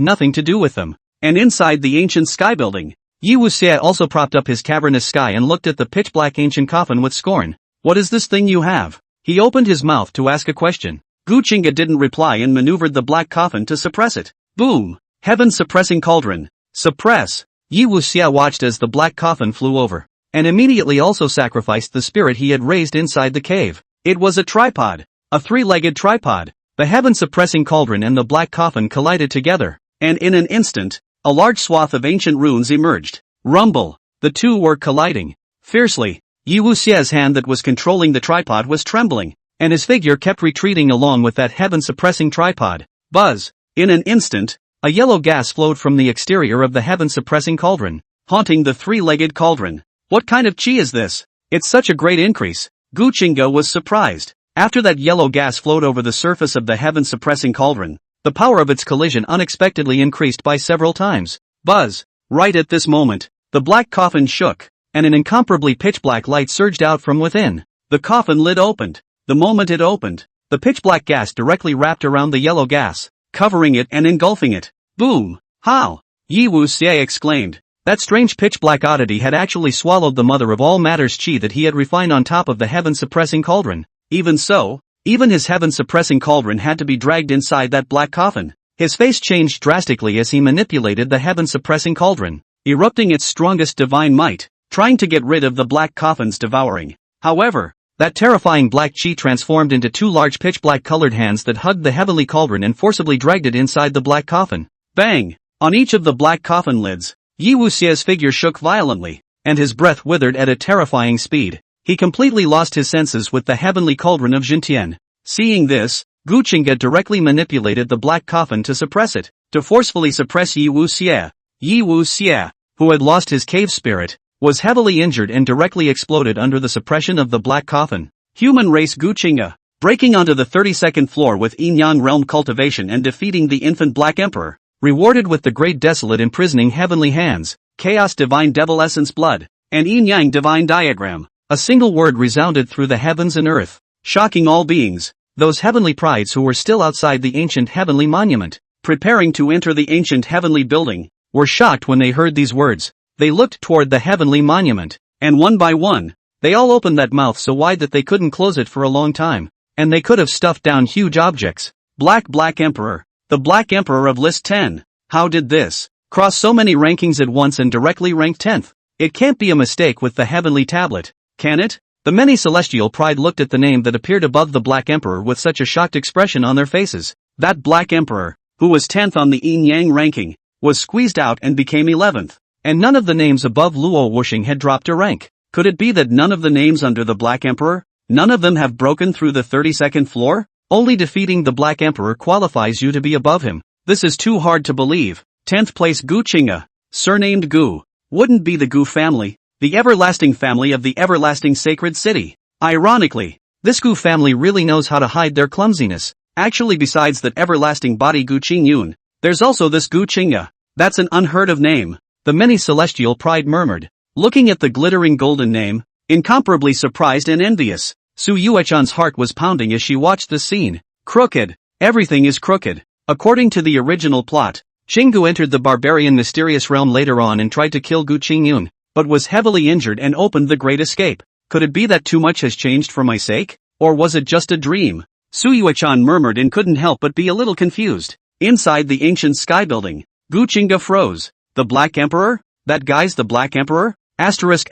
nothing to do with them. And inside the ancient sky building, Yi Wuxia also propped up his cavernous sky and looked at the pitch-black ancient coffin with scorn. What is this thing you have? He opened his mouth to ask a question. Gu Qingge didn't reply and maneuvered the black coffin to suppress it. Boom! Heaven-suppressing cauldron. Suppress! Yi Wuxia watched as the black coffin flew over, and immediately also sacrificed the spirit he had raised inside the cave. It was a tripod. A 3-legged tripod. The heaven-suppressing cauldron and the black coffin collided together, and in an instant, a large swath of ancient runes emerged. Rumble. The two were colliding fiercely. Yi Wuxia's hand that was controlling the tripod was trembling, and his figure kept retreating along with that heaven-suppressing tripod. Buzz. In an instant, a yellow gas flowed from the exterior of the heaven-suppressing cauldron, haunting the 3-legged cauldron. What kind of chi is this? It's such a great increase. Gu Qingge was surprised. After that yellow gas flowed over the surface of the heaven-suppressing cauldron, the power of its collision unexpectedly increased by several times. Buzz. Right at this moment, the black coffin shook, and an incomparably pitch-black light surged out from within. The coffin lid opened. The moment it opened, the pitch-black gas directly wrapped around the yellow gas, covering it and engulfing it. Boom! How? Yi Wuxia exclaimed. That strange pitch-black oddity had actually swallowed the mother of all matters chi that he had refined on top of the heaven-suppressing cauldron. Even so, even his heaven-suppressing cauldron had to be dragged inside that black coffin. His face changed drastically as he manipulated the heaven-suppressing cauldron, erupting its strongest divine might, trying to get rid of the black coffin's devouring. However, that terrifying black chi transformed into two large pitch-black colored hands that hugged the heavenly cauldron and forcibly dragged it inside the black coffin. Bang! On each of the black coffin lids, Yi Wuxie's figure shook violently, and his breath withered at a terrifying speed. He completely lost his senses with the heavenly cauldron of Jintian. Seeing this, Gu Qingge directly manipulated the black coffin to suppress it, to forcefully suppress Yi Wuxie. Yi Wuxie, who had lost his cave spirit, was heavily injured and directly exploded under the suppression of the black coffin. Human race Gu Qingge, breaking onto the 32nd floor with yin-yang realm cultivation and defeating the infant Black Emperor, rewarded with the great desolate imprisoning heavenly hands, chaos divine devil essence blood, and yin-yang divine diagram. A single word resounded through the heavens and earth, shocking all beings, those heavenly prides who were still outside the ancient heavenly monument, preparing to enter the ancient heavenly building, were shocked when they heard these words. They looked toward the heavenly monument, and one by one, they all opened that mouth so wide that they couldn't close it for a long time, and they could have stuffed down huge objects. Black Emperor, the Black Emperor of List 10. How did this cross so many rankings at once and directly ranked 10th? It can't be a mistake with the heavenly tablet, can it? The many celestial pride looked at the name that appeared above the Black Emperor with such a shocked expression on their faces. That Black Emperor, who was 10th on the yin-yang ranking, was squeezed out and became 11th. And none of the names above Luo Wuxing had dropped a rank. Could it be that none of the names under the Black Emperor, none of them have broken through the 32nd floor? Only defeating the Black Emperor qualifies you to be above him. This is too hard to believe. 10th place Gu Qingge, surnamed Gu, wouldn't be the Gu family, the everlasting family of the everlasting sacred city. Ironically, this Gu family really knows how to hide their clumsiness. Actually, besides that everlasting body Gu Qingyun, there's also this Gu Qingge. That's an unheard of name. The many celestial pride murmured, looking at the glittering golden name, incomparably surprised and envious. Su Yuechan's heart was pounding as she watched the scene. Crooked. Everything is crooked. According to the original plot, Qinggu entered the barbarian mysterious realm later on and tried to kill Gu Qingyun, but was heavily injured and opened the Great Escape. Could it be that too much has changed for my sake? Or was it just a dream? Su Yuechan murmured and couldn't help but be a little confused. Inside the ancient sky building, Gu Qingge froze. The Black Emperor? That guy's the Black Emperor? Asterisk.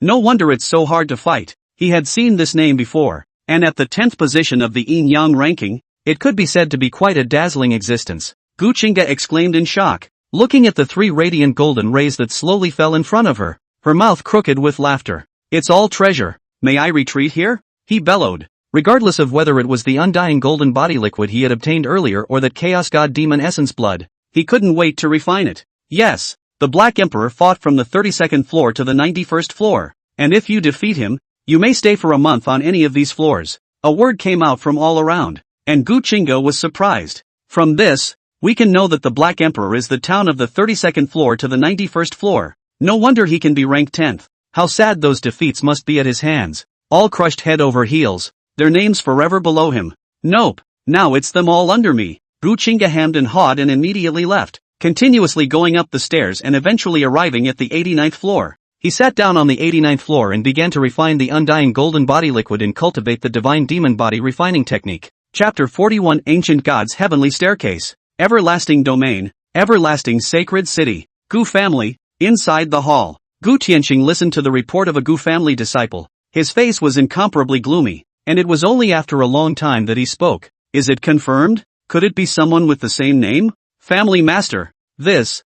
No wonder it's so hard to fight. He had seen this name before, and at the 10th position of the yin-yang ranking, it could be said to be quite a dazzling existence. Gu Qingge exclaimed in shock, looking at the three radiant golden rays that slowly fell in front of her, her mouth crooked with laughter. It's all treasure. May I retreat here? He bellowed. Regardless of whether it was the undying golden body liquid he had obtained earlier or that chaos god demon essence blood, he couldn't wait to refine it. Yes, the Black Emperor fought from the 32nd floor to the 91st floor, and if you defeat him, you may stay for a month on any of these floors. A word came out from all around, and Gu Qingge was surprised. From this, we can know that the Black Emperor is the town of the 32nd floor to the 91st floor. No wonder he can be ranked 10th. How sad those defeats must be at his hands. All crushed head over heels, their names forever below him. Nope, now it's them all under me. Gu Qingge hemmed and hawed and immediately left, continuously going up the stairs and eventually arriving at the 89th floor. He sat down on the 89th floor and began to refine the undying golden body liquid and cultivate the divine demon body refining technique. Chapter 41 Ancient Gods Heavenly Staircase. Everlasting Domain, Everlasting Sacred City. Gu Family, inside the hall. Gu Tianqing listened to the report of a Gu family disciple. His face was incomparably gloomy, and it was only after a long time that he spoke. Is it confirmed? Could it be someone with the same name? Family Master.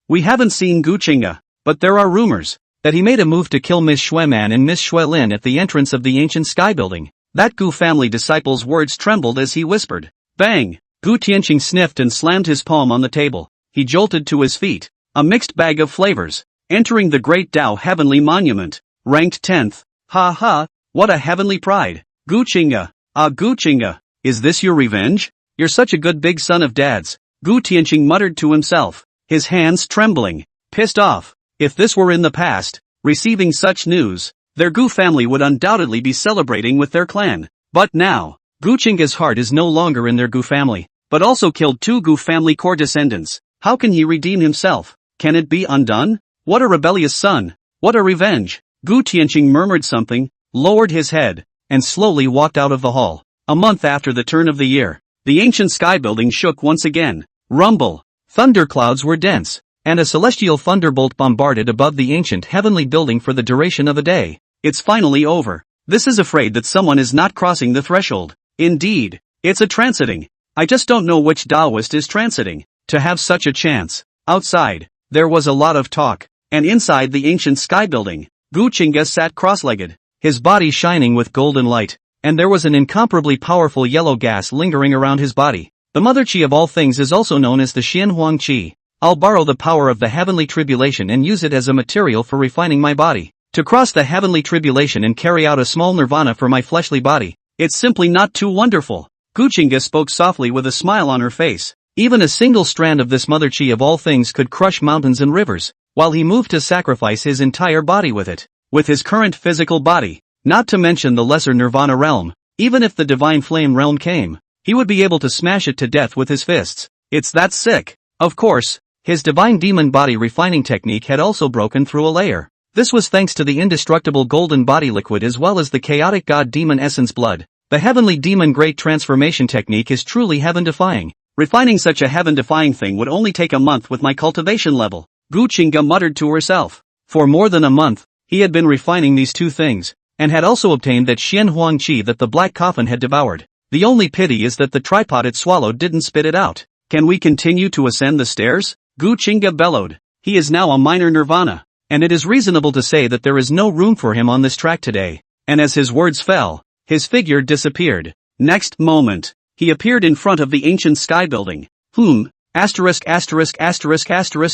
We haven't seen Gu Qingge, but there are rumors that he made a move to kill Miss Xueman and Miss Xuelin at the entrance of the ancient sky building. That Gu family disciple's words trembled as he whispered. Bang! Gu Tianqing sniffed and slammed his palm on the table. He jolted to his feet, a mixed bag of flavors, entering the great Tao heavenly monument. Ranked 10th. Ha ha, what a heavenly pride. Gu Qingge. Gu Qingge, is this your revenge? You're such a good big son of dad's. Gu Tianqing muttered to himself, his hands trembling, pissed off. If this were in the past, receiving such news, their Gu family would undoubtedly be celebrating with their clan. But now, Gu Qingge's heart is no longer in their Gu family, but also killed two Gu family core descendants. How can he redeem himself? Can it be undone? What a rebellious son! What a revenge! Gu Tianqing murmured something, lowered his head, and slowly walked out of the hall. A month after the turn of the year, the ancient sky building shook once again. Rumble. Thunderclouds were dense, and a celestial thunderbolt bombarded above the ancient heavenly building for the duration of a day. It's finally over. This is afraid that someone is not crossing the threshold. Indeed, it's a transiting. I just don't know which Taoist is transiting to have such a chance. Outside, there was a lot of talk, and inside the ancient sky building, Gu Qingge sat cross-legged, his body shining with golden light, and there was an incomparably powerful yellow gas lingering around his body. The mother chi of all things is also known as the Xian Huang Qi. I'll borrow the power of the heavenly tribulation and use it as a material for refining my body, to cross the heavenly tribulation and carry out a small nirvana for my fleshly body. It's simply not too wonderful. Gu Qingge spoke softly with a smile on her face. Even a single strand of this mother chi of all things could crush mountains and rivers, while he moved to sacrifice his entire body with it. With his current physical body, not to mention the lesser nirvana realm, even if the divine flame realm came, he would be able to smash it to death with his fists. It's that sick. Of course, his divine demon body refining technique had also broken through a layer. This was thanks to the indestructible golden body liquid as well as the chaotic god demon essence blood. The heavenly demon great transformation technique is truly heaven-defying. Refining such a heaven-defying thing would only take a month with my cultivation level, Gu Qingge muttered to herself. For more than a month, he had been refining these two things, and had also obtained that Xian Huang Qi that the black coffin had devoured. The only pity is that the tripod it swallowed didn't spit it out. Can we continue to ascend the stairs? Gu Qingge bellowed. He is now a minor nirvana, and it is reasonable to say that there is no room for him on this track today. And as his words fell, his figure disappeared. Next moment, he appeared in front of the ancient sky building.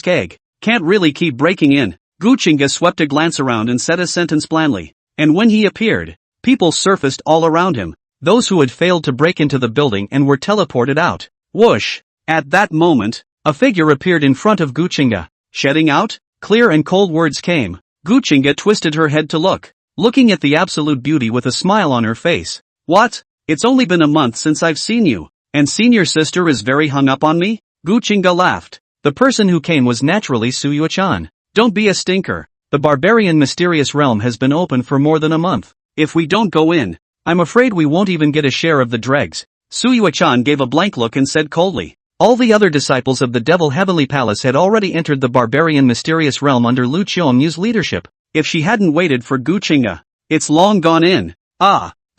Egg. Can't really keep breaking in. Gu Qingge swept a glance around and said a sentence blandly. And when he appeared, people surfaced all around him. Those who had failed to break into the building and were teleported out. Whoosh! At that moment, a figure appeared in front of Gu Qingge. Shedding out? Clear and cold words came. Gu Qingge twisted her head to look, looking at the absolute beauty with a smile on her face. What? It's only been a month since I've seen you, and seen your sister is very hung up on me? Gu Qingge laughed. The person who came was naturally Su Yuechan. Don't be a stinker. The barbarian mysterious realm has been open for more than a month. If we don't go in, I'm afraid we won't even get a share of the dregs. Su Yuechan gave a blank look and said coldly. All the other disciples of the Devil Heavenly Palace had already entered the barbarian mysterious realm under Lu Qiongmu's leadership. If she hadn't waited for Gu Qingge, it's long gone in.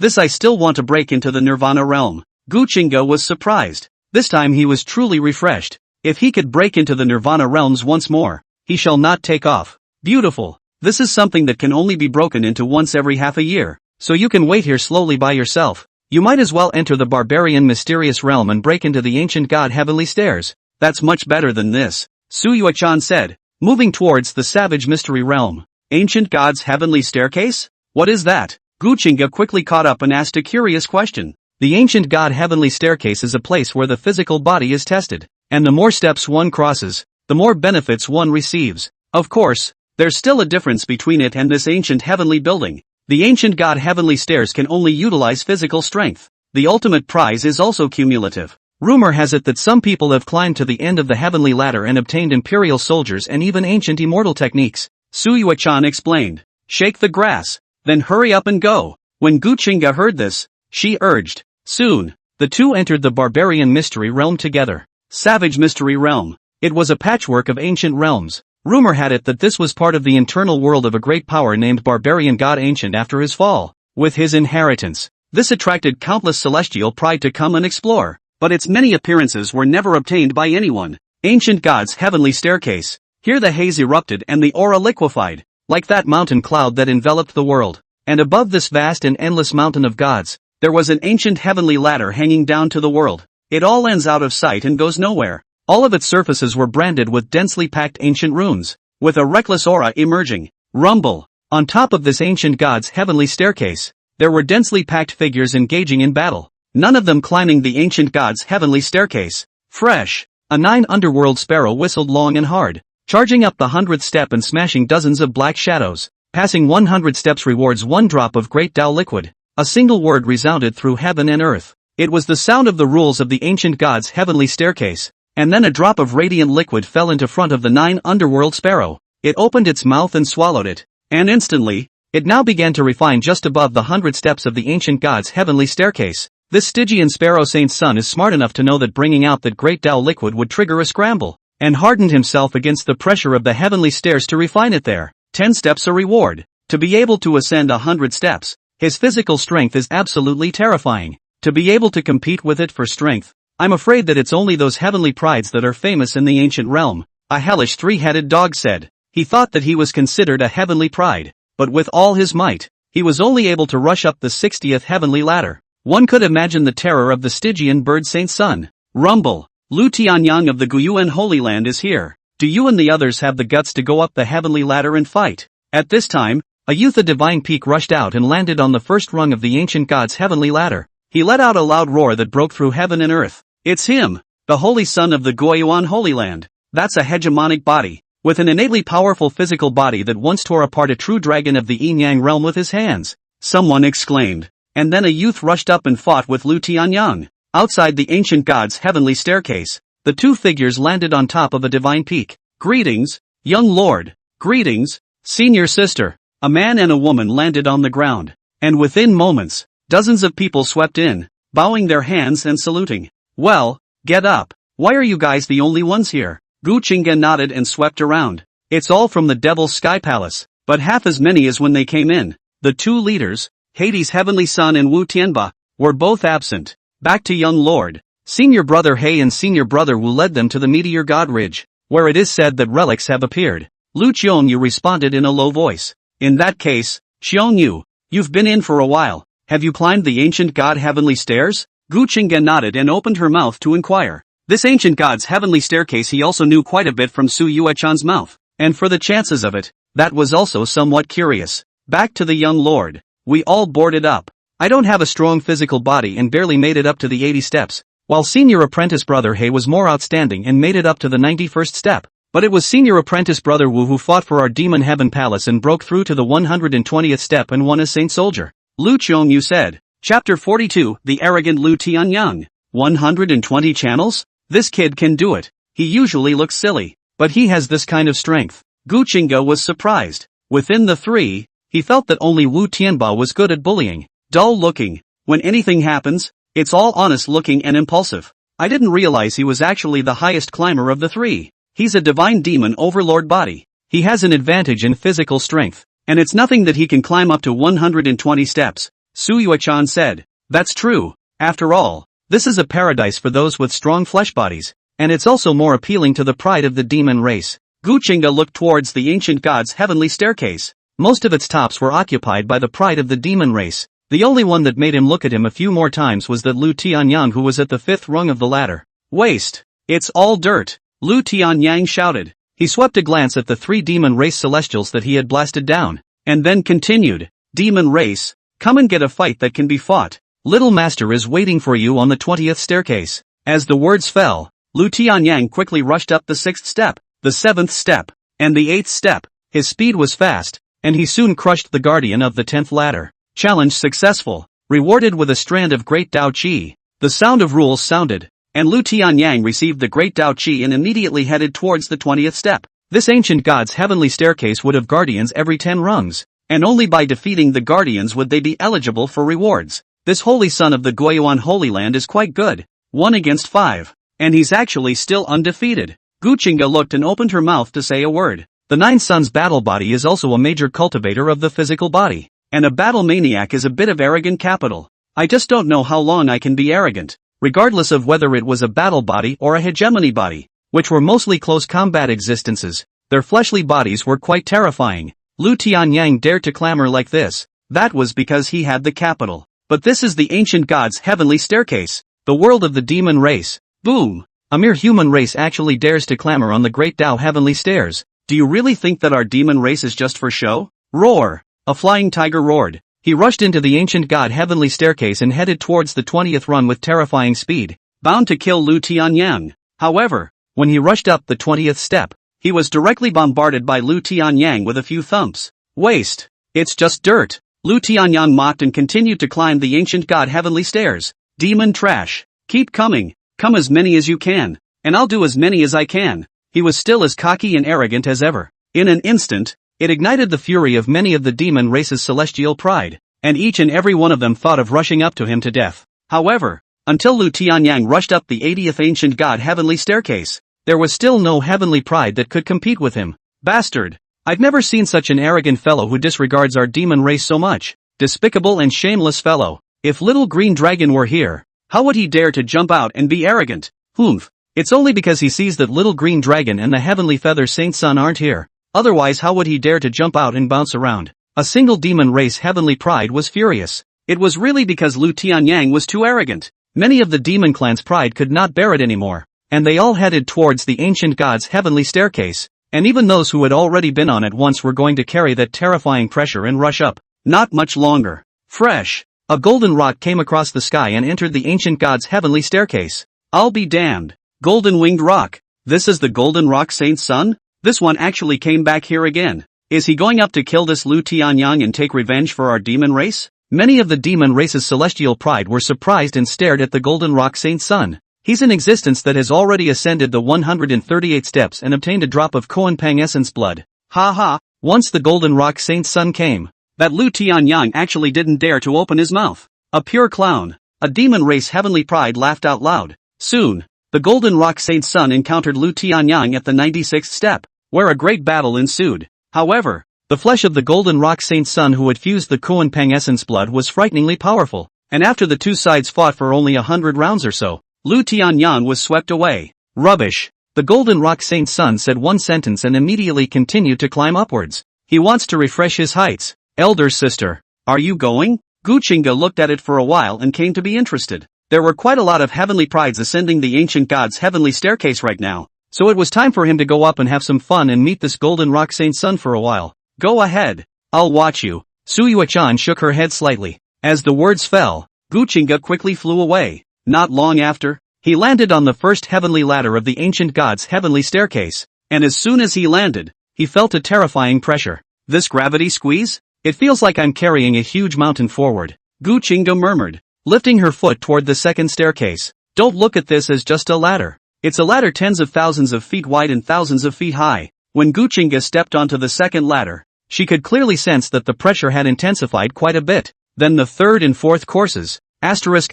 This I still want to break into the nirvana realm. Gu Qingge was surprised. This time he was truly refreshed. If he could break into the nirvana realms once more, he shall not take off. Beautiful. This is something that can only be broken into once every half a year, so you can wait here slowly by yourself. You might as well enter the barbarian mysterious realm and break into the ancient god heavenly stairs. That's much better than this, Su Yuechan said, moving towards the savage mystery realm. Ancient god's heavenly staircase? What is that? Gu Qingge quickly caught up and asked a curious question. The ancient god heavenly staircase is a place where the physical body is tested, and the more steps one crosses, the more benefits one receives. Of course, there's still a difference between it and this ancient heavenly building. The ancient god heavenly stairs can only utilize physical strength. The ultimate prize is also cumulative. Rumor has it that some people have climbed to the end of the heavenly ladder and obtained imperial soldiers and even ancient immortal techniques. Su Yuechan explained. Shake the grass, then hurry up and go. When Gu Qingge heard this, she urged. Soon, the two entered the barbarian mystery realm together. Savage mystery realm. It was a patchwork of ancient realms. Rumor had it that this was part of the internal world of a great power named Barbarian God Ancient after his fall. With his inheritance, this attracted countless celestial pride to come and explore, but its many appearances were never obtained by anyone. Ancient God's heavenly staircase. Here the haze erupted and the aura liquefied, like that mountain cloud that enveloped the world. And above this vast and endless mountain of gods, there was an ancient heavenly ladder hanging down to the world. It all ends out of sight and goes nowhere. All of its surfaces were branded with densely packed ancient runes, with a reckless aura emerging. Rumble. On top of this ancient god's heavenly staircase, there were densely packed figures engaging in battle, none of them climbing the ancient god's heavenly staircase. Fresh. A 9 underworld sparrow whistled long and hard, charging up the 100th step and smashing dozens of black shadows. Passing 100 steps rewards 1 drop of great Tao liquid. A single word resounded through heaven and earth. It was the sound of the rules of the ancient god's heavenly staircase. And then a drop of radiant liquid fell into front of the 9 underworld sparrow. It opened its mouth and swallowed it. And instantly, it now began to refine just above the 100 steps of the ancient god's heavenly staircase. This Stygian sparrow saint's son is smart enough to know that bringing out that great Tao liquid would trigger a scramble. and hardened himself against the pressure of the heavenly stairs to refine it there. 10 steps a reward. To be able to ascend 100 steps, his physical strength is absolutely terrifying. To be able to compete with it for strength, I'm afraid that it's only those heavenly prides that are famous in the ancient realm, a hellish three-headed dog said. He thought that he was considered a heavenly pride, but with all his might, he was only able to rush up the 60th heavenly ladder. One could imagine the terror of the Stygian bird saint's son. Rumble. Lu Tianyang of the Guyuan Holy Land is here. Do you and the others have the guts to go up the heavenly ladder and fight? At this time, a youth of divine peak rushed out and landed on the first rung of the ancient god's heavenly ladder. He let out a loud roar that broke through heaven and earth. It's him, the holy son of the Guyuan Holy Land. That's a hegemonic body, with an innately powerful physical body that once tore apart a true dragon of the yin-yang realm with his hands. Someone exclaimed. And then a youth rushed up and fought with Lu Tianyang. Outside the ancient god's heavenly staircase, the two figures landed on top of a divine peak. Greetings, young lord. Greetings, senior sister. A man and a woman landed on the ground, and within moments, dozens of people swept in, bowing their hands and saluting. Well, get up. Why are you guys the only ones here? Gu Qingge nodded and swept around. It's all from the Devil's Sky Palace, but half as many as when they came in. The two leaders, Hades' heavenly son and Wu Tianba, were both absent. Back to young lord. Senior brother He and senior brother Wu led them to the meteor god ridge, where it is said that relics have appeared. Lu Qiongyu responded in a low voice. In that case, Qiongyu, you've been in for a while. Have you climbed the ancient god heavenly stairs? Gu Qingge nodded and opened her mouth to inquire. This ancient god's heavenly staircase he also knew quite a bit from Su Yuechan's mouth, and for the chances of it, that was also somewhat curious. Back to the young lord. We all boarded up. I don't have a strong physical body and barely made it up to the 80 steps, while senior apprentice brother He was more outstanding and made it up to the 91st step. But it was senior apprentice brother Wu who fought for our demon heaven palace and broke through to the 120th step and won as saint soldier. Lu Qiongyu said. Chapter 42, The Arrogant Lu Tianyang. 120 channels? This kid can do it. He usually looks silly, but he has this kind of strength. Gu Qingge was surprised. Within the three, he felt that only Wu Tianba was good at bullying. Dull looking. When anything happens, it's all honest looking and impulsive. I didn't realize he was actually the highest climber of the three. He's a divine demon overlord body. He has an advantage in physical strength, and it's nothing that he can climb up to 120 steps. Su Yuechan said. That's true. After all, this is a paradise for those with strong flesh bodies, and it's also more appealing to the pride of the demon race. Gu Qingge looked towards the ancient god's heavenly staircase. Most of its tops were occupied by the pride of the demon race. The only one that made him look at him a few more times was that Lu Tianyang who was at the 5th rung of the ladder. Waste. It's all dirt. Lu Tianyang shouted. He swept a glance at the three demon race celestials that he had blasted down, and then continued. Demon race, come and get a fight that can be fought. Little master is waiting for you on the 20th staircase. As the words fell, Lu Tianyang quickly rushed up the 6th step, the 7th step, and the 8th step. His speed was fast, and he soon crushed the guardian of the 10th ladder. Challenge successful. Rewarded with a strand of great Dao Qi. The sound of rules sounded, and Lu Tianyang received the great Dao Qi and immediately headed towards the 20th step. This ancient god's heavenly staircase would have guardians every 10 rungs, and only by defeating the guardians would they be eligible for rewards. This holy son of the Guyuan Holy Land is quite good. 1 against 5. And he's actually still undefeated. Gu Qingge looked and opened her mouth to say a word. The Nine Sons battle body is also a major cultivator of the physical body. And a battle maniac is a bit of arrogant capital. I just don't know how long I can be arrogant, regardless of whether it was a battle body or a hegemony body, which were mostly close combat existences. Their fleshly bodies were quite terrifying. Lu Tianyang dared to clamor like this. That was because he had the capital. But this is the ancient god's heavenly staircase, the world of the demon race. Boom! A mere human race actually dares to clamor on the great Tao heavenly stairs. Do you really think that our demon race is just for show? Roar! A flying tiger roared. He rushed into the ancient god heavenly staircase and headed towards the 20th run with terrifying speed, bound to kill Lu Tianyang. However, when he rushed up the 20th step, he was directly bombarded by Lu Tianyang with a few thumps. Waste! It's just dirt! Lu Tianyang mocked and continued to climb the ancient god heavenly stairs. Demon trash! Keep coming! Come as many as you can, and I'll do as many as I can. He was still as cocky and arrogant as ever. In an instant, it ignited the fury of many of the demon race's celestial pride, and each and every one of them thought of rushing up to him to death. However, until Lu Tianyang rushed up the 80th ancient god heavenly staircase, there was still no heavenly pride that could compete with him. Bastard! I've never seen such an arrogant fellow who disregards our demon race so much. Despicable and shameless fellow. If little green dragon were here, how would he dare to jump out and be arrogant? Humph. It's only because he sees that little green dragon and the heavenly feather saint son aren't here. Otherwise how would he dare to jump out and bounce around? A single demon race heavenly pride was furious. It was really because Lu Tianyang was too arrogant. Many of the demon clan's pride could not bear it anymore, and they all headed towards the ancient god's heavenly staircase, and even those who had already been on it once were going to carry that terrifying pressure and rush up. Not much longer. Fresh. A golden rock came across the sky and entered the ancient god's heavenly staircase. I'll be damned. Golden winged rock. This is the golden rock saint's son? This one actually came back here again. Is he going up to kill this Lu Tianyang and take revenge for our demon race? Many of the demon race's celestial pride were surprised and stared at the golden rock saint's son. He's an existence that has already ascended the 138 steps and obtained a drop of Koan Pang essence blood. Ha ha, once the golden rock saint's son came, that Lu Tianyang actually didn't dare to open his mouth. A pure clown. A demon race heavenly pride laughed out loud. Soon, the golden rock saint's son encountered Lu Tianyang at the 96th step, where a great battle ensued. However, the flesh of the golden rock saint's son who had fused the Koan Pang essence blood was frighteningly powerful, and after the two sides fought for only 100 rounds or so, Lu Tianyang was swept away. Rubbish. The golden rock saint's son said one sentence and immediately continued to climb upwards. He wants to refresh his heights. Elder sister, are you going? Gu Qingge looked at it for a while and came to be interested. There were quite a lot of heavenly prides ascending the ancient god's heavenly staircase right now, so it was time for him to go up and have some fun and meet this golden rock saint's son for a while. Go ahead. I'll watch you. Su Yuechan shook her head slightly. As the words fell, Gu Qingge quickly flew away. Not long after, he landed on the first heavenly ladder of the ancient god's heavenly staircase, and as soon as he landed, he felt a terrifying pressure. This gravity squeeze? It feels like I'm carrying a huge mountain forward, Gu Qingge murmured, lifting her foot toward the second staircase. Don't look at this as just a ladder. It's a ladder tens of thousands of feet wide and thousands of feet high. When Gu Qingge stepped onto the second ladder, she could clearly sense that the pressure had intensified quite a bit. Then the third and fourth courses. Asterisk.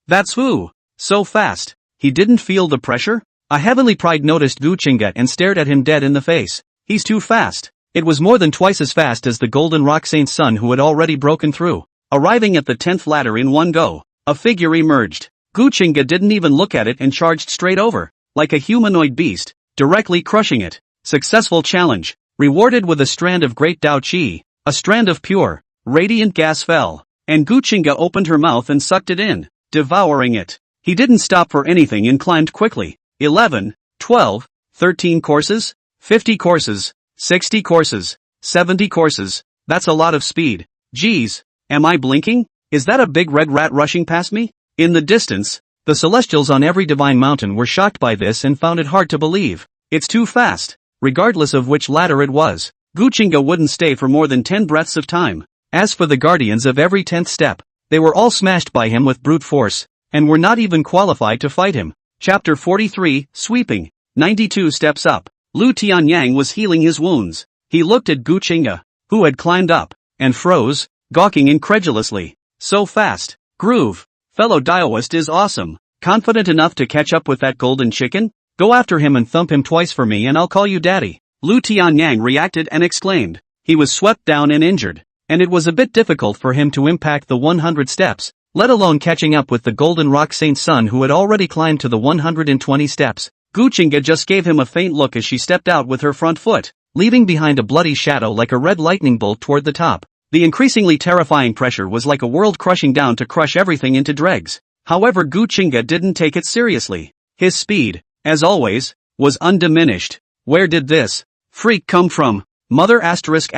That's woo. So fast. He didn't feel the pressure? A heavenly pride noticed Gu Qingge and stared at him dead in the face. He's too fast. It was more than twice as fast as the golden rock saint's son who had already broken through. Arriving at the 10th ladder in one go, a figure emerged. Gu Qingge didn't even look at it and charged straight over, like a humanoid beast, directly crushing it. Successful challenge. Rewarded with a strand of great Dao Qi, a strand of pure, radiant gas fell, and Gu Qingge opened her mouth and sucked it in, devouring it. He didn't stop for anything and climbed quickly. 11, 12, 13 courses, 50 courses, 60 courses, 70 courses. That's a lot of speed. Geez, am I blinking? Is that a big red rat rushing past me? In the distance, the celestials on every divine mountain were shocked by this and found it hard to believe. It's too fast. Regardless of which ladder it was, Gu Qingge wouldn't stay for more than 10 breaths of time. As for the guardians of every 10th step, they were all smashed by him with brute force, and were not even qualified to fight him. Chapter 43, Sweeping. 92 steps up. Lu Tianyang was healing his wounds. He looked at Gu Qingge, who had climbed up, and froze, gawking incredulously. So fast. Groove. Fellow Daoist is awesome. Confident enough to catch up with that golden chicken? Go after him and thump him twice for me and I'll call you daddy. Lu Tianyang reacted and exclaimed. He was swept down and injured, and it was a bit difficult for him to impact the 100 steps, let alone catching up with the golden rock saint's son who had already climbed to the 120 steps. Gu Qingge just gave him a faint look as she stepped out with her front foot, leaving behind a bloody shadow like a red lightning bolt toward the top. The increasingly terrifying pressure was like a world crushing down to crush everything into dregs. However, Gu Qingge didn't take it seriously. His speed, as always, was undiminished. Where did this freak come from? Mother asterisk.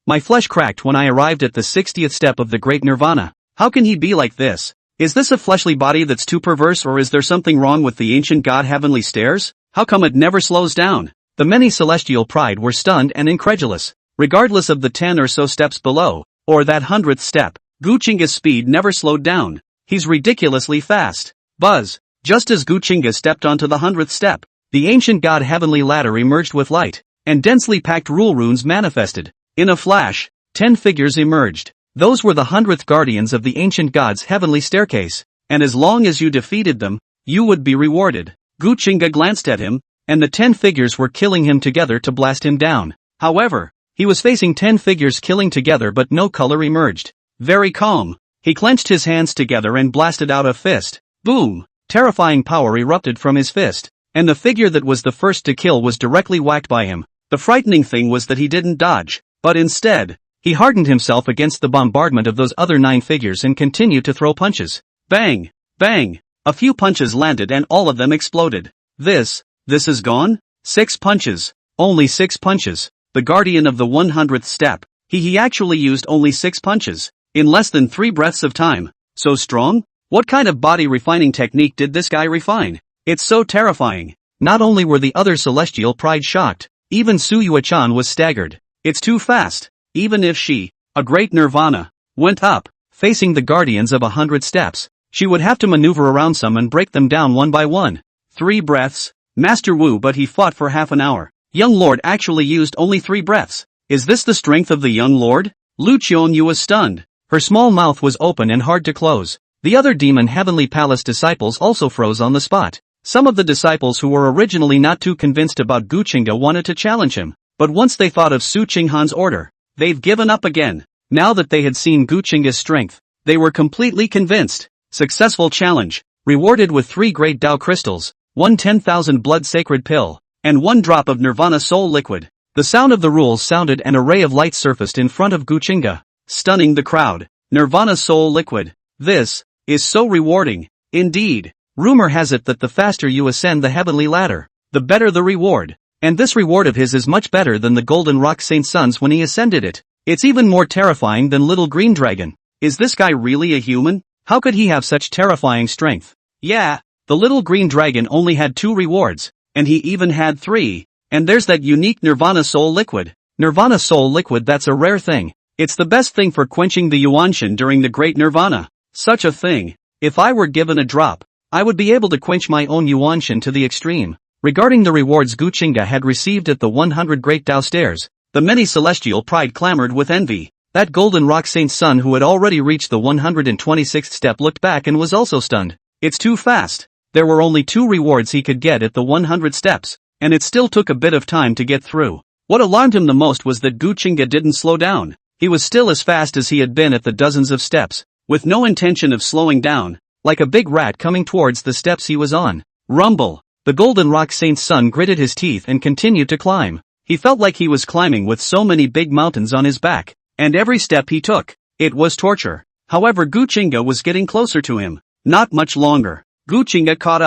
My flesh cracked when I arrived at the 60th step of the great nirvana. How can he be like this? Is this a fleshly body that's too perverse, or is there something wrong with the ancient god heavenly stairs? How come it never slows down? The many celestial pride were stunned and incredulous. Regardless of the 10 or so steps below, or that 100th step, Gu Qingge's speed never slowed down. He's ridiculously fast. Buzz. Just as Gu Qingge stepped onto the 100th step, the ancient god heavenly ladder emerged with light, and densely packed rule runes manifested. In a flash, 10 figures emerged. Those were the 100th guardians of the ancient god's heavenly staircase, and as long as you defeated them, You would be rewarded. Gu Qingge glanced at him, and the 10 figures were killing him together to blast him down. However, he was facing 10 figures killing together but no color emerged. Very calm. He clenched his hands together and blasted out a fist. Boom! Terrifying power erupted from his fist, and the figure that was the first to kill was directly whacked by him. The frightening thing was that he didn't dodge, but instead, he hardened himself against the bombardment of those other 9 figures and continued to throw punches. Bang! Bang! A few punches landed and all of them exploded. This is gone? 6 punches. Only 6 punches. The guardian of the 100th step. He actually used only 6 punches. In less than 3 breaths of time. So strong? What kind of body refining technique did this guy refine? It's so terrifying. Not only were the other celestial pride shocked, even Su Yuechan was staggered. It's too fast. Even if she, a great nirvana, went up, facing the guardians of 100 steps, she would have to maneuver around some and break them down one by one. 3 breaths. Master Wu, but he fought for half an hour. Young Lord actually used only 3 breaths. Is this the strength of the young lord? Lu Qiongyu was stunned. Her small mouth was open and hard to close. The other demon Heavenly Palace disciples also froze on the spot. Some of the disciples who were originally not too convinced about Gu Qingge wanted to challenge him, but once they thought of Su Qinghan's order, they've given up again. Now that they had seen Gu Qingge's strength, they were completely convinced. Successful challenge, rewarded with 3 great Dao crystals, 1 10,000 blood sacred pill, and 1 drop of Nirvana soul liquid. The sound of the rules sounded and a ray of light surfaced in front of Gu Qingge, stunning the crowd. Nirvana soul liquid. This is so rewarding. Indeed, rumor has it that the faster you ascend the heavenly ladder, the better the reward. And this reward of his is much better than the golden rock Saint Sun's when he ascended it. It's even more terrifying than little green dragon. Is this guy really a human? How could he have such terrifying strength? Yeah, the little green dragon only had 2 rewards, and he even had 3. And there's that unique Nirvana soul liquid. Nirvana soul liquid, that's a rare thing. It's the best thing for quenching the Yuanshan during the Great Nirvana. Such a thing. If I were given a drop, I would be able to quench my own Yuanshan to the extreme. Regarding the rewards Gu Qingge had received at the 100 Great Dao Stairs, the many celestial pride clamored with envy. That golden rock Saint Sun who had already reached the 126th step looked back and was also stunned. It's too fast. There were only 2 rewards he could get at the 100 steps, and it still took a bit of time to get through. What alarmed him the most was that Gu Qingge didn't slow down. He was still as fast as he had been at the dozens of steps, with no intention of slowing down, like a big rat coming towards the steps he was on. Rumble! The golden rock Saint Sun gritted his teeth and continued to climb. He felt like he was climbing with so many big mountains on his back, and every step he took, it was torture. However, Gu Qingge was getting closer to him. Not much longer. Gu Qingge caught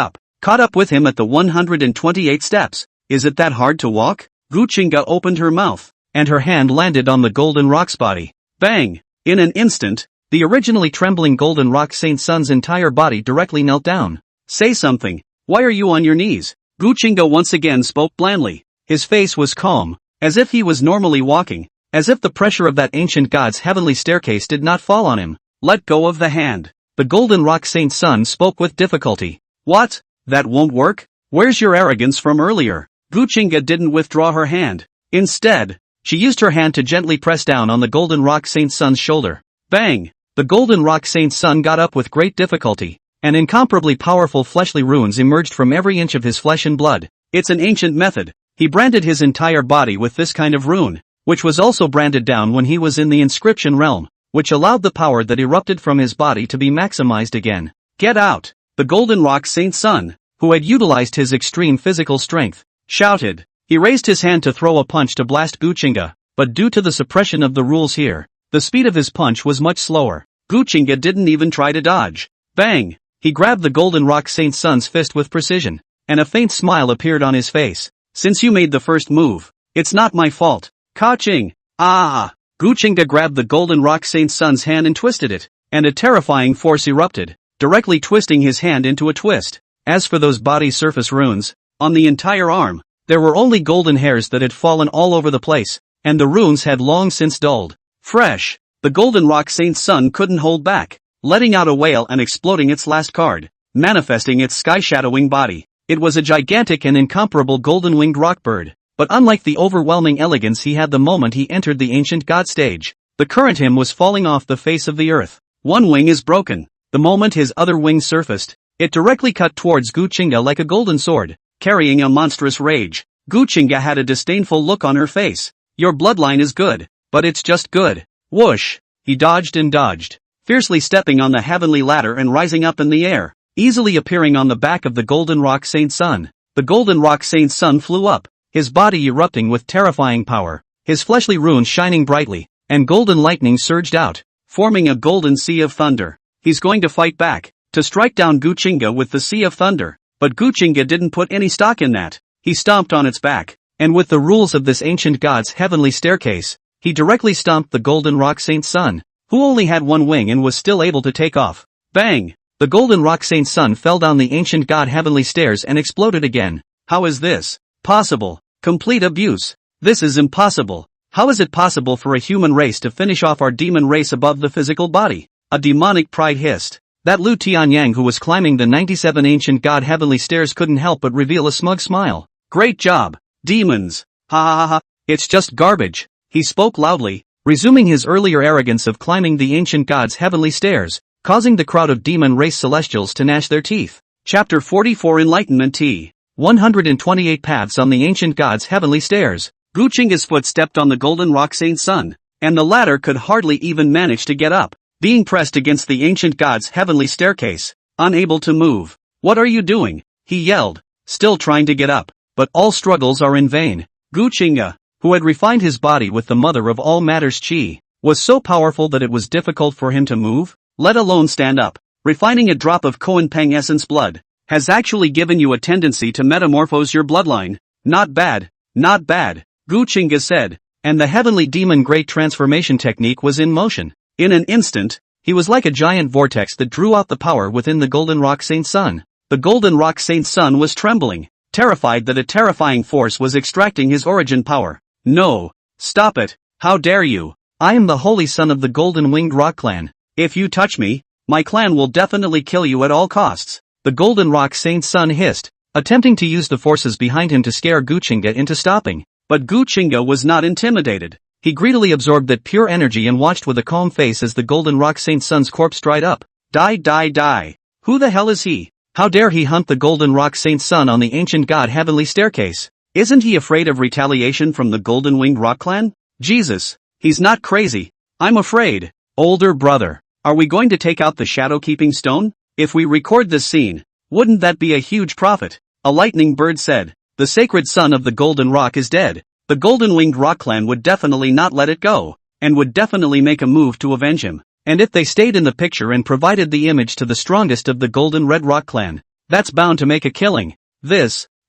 up with him at the 128 steps. Is it that hard to walk? Gu Qingge opened her mouth, and her hand landed on the golden rock's body. Bang! In an instant, the originally trembling golden rock Saint Sun's entire body directly knelt down. Say something. Why are you on your knees? Gu Qingge once again spoke blandly. His face was calm, as if he was normally walking, as if the pressure of that ancient god's heavenly staircase did not fall on him. Let go of the hand. The golden rock Saint Sun spoke with difficulty. What? That won't work? Where's your arrogance from earlier? Gu Qingge didn't withdraw her hand. Instead, she used her hand to gently press down on the golden rock Saint Sun's shoulder. Bang! The golden rock Saint Sun got up with great difficulty, and incomparably powerful fleshly runes emerged from every inch of his flesh and blood. It's an ancient method. He branded his entire body with this kind of rune, which was also branded down when he was in the inscription realm, which allowed the power that erupted from his body to be maximized again. Get out! The golden rock Saint Sun, who had utilized his extreme physical strength, shouted. He raised his hand to throw a punch to blast Gu Qingge, but due to the suppression of the rules here, the speed of his punch was much slower. Gu Qingge didn't even try to dodge. Bang! He grabbed the golden rock Saint Sun's fist with precision, and a faint smile appeared on his face. Since you made the first move, it's not my fault. Ka-ching! Ah! Gu Qingge grabbed the golden rock Saint Sun's hand and twisted it, and a terrifying force erupted, directly twisting his hand into a twist. As for those body surface runes, on the entire arm, there were only golden hairs that had fallen all over the place, and the runes had long since dulled. Fresh! The golden rock Saint Sun couldn't hold back, letting out a wail and exploding its last card, manifesting its sky-shadowing body. It was a gigantic and incomparable golden-winged rock bird, but unlike the overwhelming elegance he had the moment he entered the ancient god stage, the current him was falling off the face of the earth. One wing is broken. The moment his other wing surfaced, It directly cut towards Gu Qingge like a golden sword, carrying a monstrous rage. Gu Qingge had a disdainful look on her face. Your bloodline is good, but it's just good. Whoosh! He dodged and dodged, fiercely stepping on the heavenly ladder and rising up in the air, easily appearing on the back of the Golden Rock Saint Sun. The Golden Rock Saint Sun flew up, his body erupting with terrifying power, his fleshly runes shining brightly, and golden lightning surged out, forming a golden sea of thunder. He's going to fight back, to strike down Gu Qingge with the sea of thunder. But Gu Qingge didn't put any stock in that. He stomped on its back, and with the rules of this ancient god's heavenly staircase, he directly stomped the Golden Rock Saint Sun, who only had one wing and was still able to take off. Bang! The Golden Rock Saint Sun fell down the ancient god heavenly stairs and exploded again. How is this possible? Complete abuse. This is impossible. How is it possible for a human race to finish off our demon race above the physical body? A demonic pride hissed. That Lu Tianyang who was climbing the 97 ancient god heavenly stairs couldn't help but reveal a smug smile. Great job, demons. Ha ha ha ha, it's just garbage. He spoke loudly, resuming his earlier arrogance of climbing the ancient god's heavenly stairs, causing the crowd of demon race celestials to gnash their teeth. Chapter 44 Enlightenment T. 128 Paths on the ancient god's heavenly stairs. Gu Qingge's foot stepped on the Golden Rock Saint Sun, and the latter could hardly even manage to get up, being pressed against the ancient god's heavenly staircase, unable to move. What are you doing? He yelled, still trying to get up, but all struggles are in vain. Gu Qingge, who had refined his body with the mother of all matters Qi, was so powerful that it was difficult for him to move, let alone stand up. Refining a drop of Koan Peng essence blood has actually given you a tendency to metamorphose your bloodline. Not bad, not bad, Gu Qingge said, and the heavenly demon great transformation technique was in motion. In an instant, he was like a giant vortex that drew out the power within the Golden Rock Saint Sun. The Golden Rock Saint Sun was trembling, terrified that a terrifying force was extracting his origin power. No, stop it, how dare you? I am the holy son of the Golden Winged Rock Clan. If you touch me, my clan will definitely kill you at all costs. The Golden Rock Saint Sun hissed, attempting to use the forces behind him to scare Gu Qingge into stopping. But Gu Qingge was not intimidated. He greedily absorbed that pure energy and watched with a calm face as the Golden Rock Saint Sun's corpse dried up. Die die die. Who the hell is he? How dare he hunt the Golden Rock Saint Sun on the ancient god heavenly staircase? Isn't he afraid of retaliation from the Golden Winged Rock Clan? Jesus, he's not crazy. I'm afraid. Older brother, are we going to take out the shadow-keeping stone? If we record this scene, wouldn't that be a huge profit? A lightning bird said. The sacred son of the Golden Rock is dead. The Golden Winged Rock Clan would definitely not let it go, and would definitely make a move to avenge him. And if they stayed in the picture and provided the image to the strongest of the Golden Red Rock Clan, that's bound to make a killing.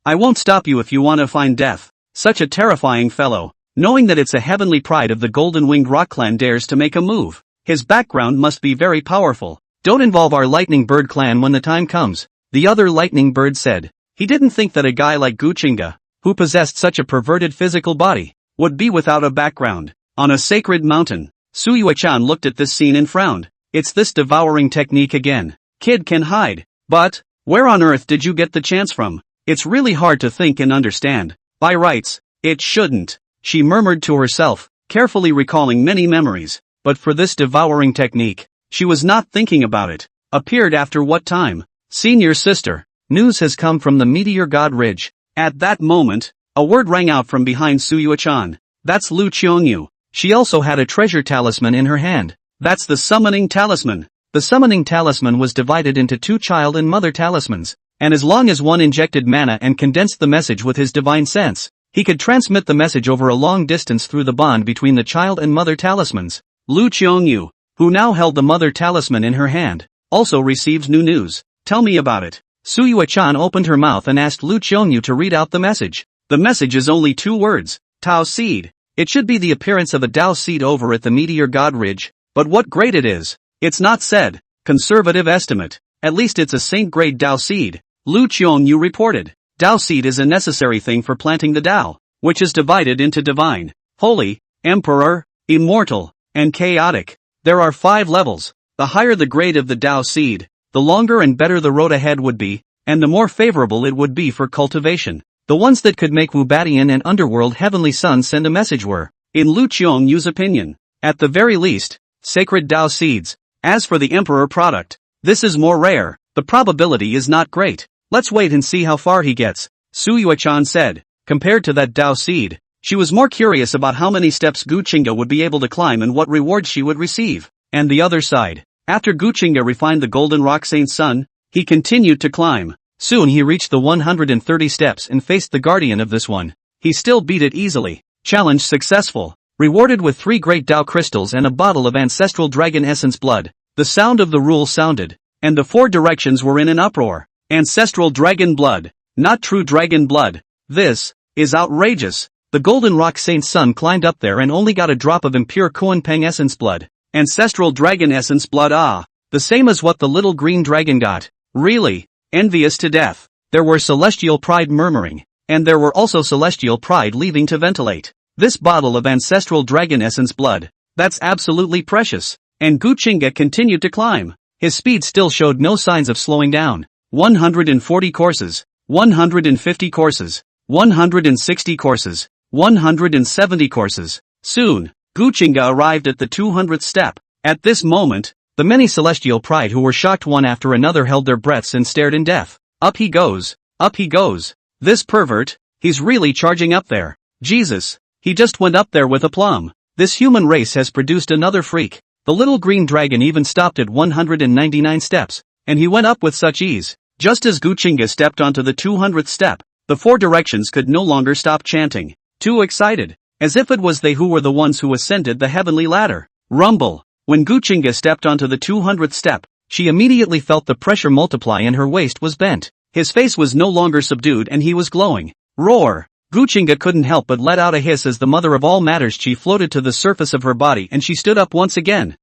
I won't stop you if you want to find death. Such a terrifying fellow, knowing that it's a heavenly pride of the Golden Winged Rock Clan dares to make a move. His background must be very powerful. Don't involve our Lightning Bird clan when the time comes, the other Lightning Bird said. He didn't think that a guy like Gu Qingge, who possessed such a perverted physical body, would be without a background. On a sacred mountain, Suyue-chan looked at this scene and frowned. It's this devouring technique again. Kid can hide. But, where on earth did you get the chance from? It's really hard to think and understand. By rights, it shouldn't, she murmured to herself, carefully recalling many memories. But for this devouring technique, she was not thinking about it. Appeared after what time? Senior sister, news has come from the Meteor God Ridge. At that moment, a word rang out from behind Suyue-chan. That's Lu Qiongyu. She also had a treasure talisman in her hand. That's the summoning talisman. The summoning talisman was divided into two child and mother talismans, and as long as one injected mana and condensed the message with his divine sense, he could transmit the message over a long distance through the bond between the child and mother talismans. Lu Qiongyu, who now held the mother talisman in her hand, also received new news. Tell me about it. Suyue-chan opened her mouth and asked Lu Qiongyu to read out the message. The message is only 2 words. Tao seed. It should be the appearance of a Tao seed over at the Meteor God Ridge. But what grade it is? It's not said. Conservative estimate. At least it's a saint grade Tao seed. Lu Qiongyu reported. Tao seed is a necessary thing for planting the Tao, which is divided into divine, holy, emperor, immortal, and chaotic. There are 5 levels. The higher the grade of the Tao seed, the longer and better the road ahead would be, and the more favorable it would be for cultivation. The ones that could make Wubadian and Underworld Heavenly Sun send a message were, in Lu Qiongyu's opinion, at the very least, sacred Tao seeds. As for the Emperor product, this is more rare. The probability is not great. Let's wait and see how far he gets, Su Yuechan said. Compared to that Dao seed, she was more curious about how many steps Gu Qingge would be able to climb and what rewards she would receive. And the other side. After Gu Qingge refined the golden rock saint's son, he continued to climb. Soon he reached the 130 steps and faced the guardian of this one. He still beat it easily. Challenge successful. Rewarded with 3 great Dao crystals and a bottle of ancestral dragon essence blood. The sound of the rule sounded, and the 4 directions were in an uproar. Ancestral dragon blood. Not true dragon blood. This is outrageous. The golden rock saint's son climbed up there and only got a drop of impure Kuanpeng essence blood. Ancestral dragon essence blood, the same as what the little green dragon got. Really? Envious to death. There were celestial pride murmuring, and there were also celestial pride leaving to ventilate. This bottle of ancestral dragon essence blood, that's absolutely precious. And Gu Qingge continued to climb. His speed still showed no signs of slowing down. 140 courses, 150 courses, 160 courses, 170 courses. Soon, Gu Qingge arrived at the 200th step. At this moment, the many celestial pride who were shocked one after another held their breaths and stared in death. Up he goes, up he goes. This pervert, he's really charging up there. Jesus, he just went up there with aplomb. This human race has produced another freak. The little green dragon even stopped at 199 steps, and he went up with such ease. Just as Gu Qingge stepped onto the 200th step, the 4 directions could no longer stop chanting. Too excited, as if it was they who were the ones who ascended the heavenly ladder. Rumble. When Gu Qingge stepped onto the 200th step, she immediately felt the pressure multiply and her waist was bent. His face was no longer subdued and he was glowing. Roar! Gu Qingge couldn't help but let out a hiss as the mother of all matters chi floated to the surface of her body and she stood up once again.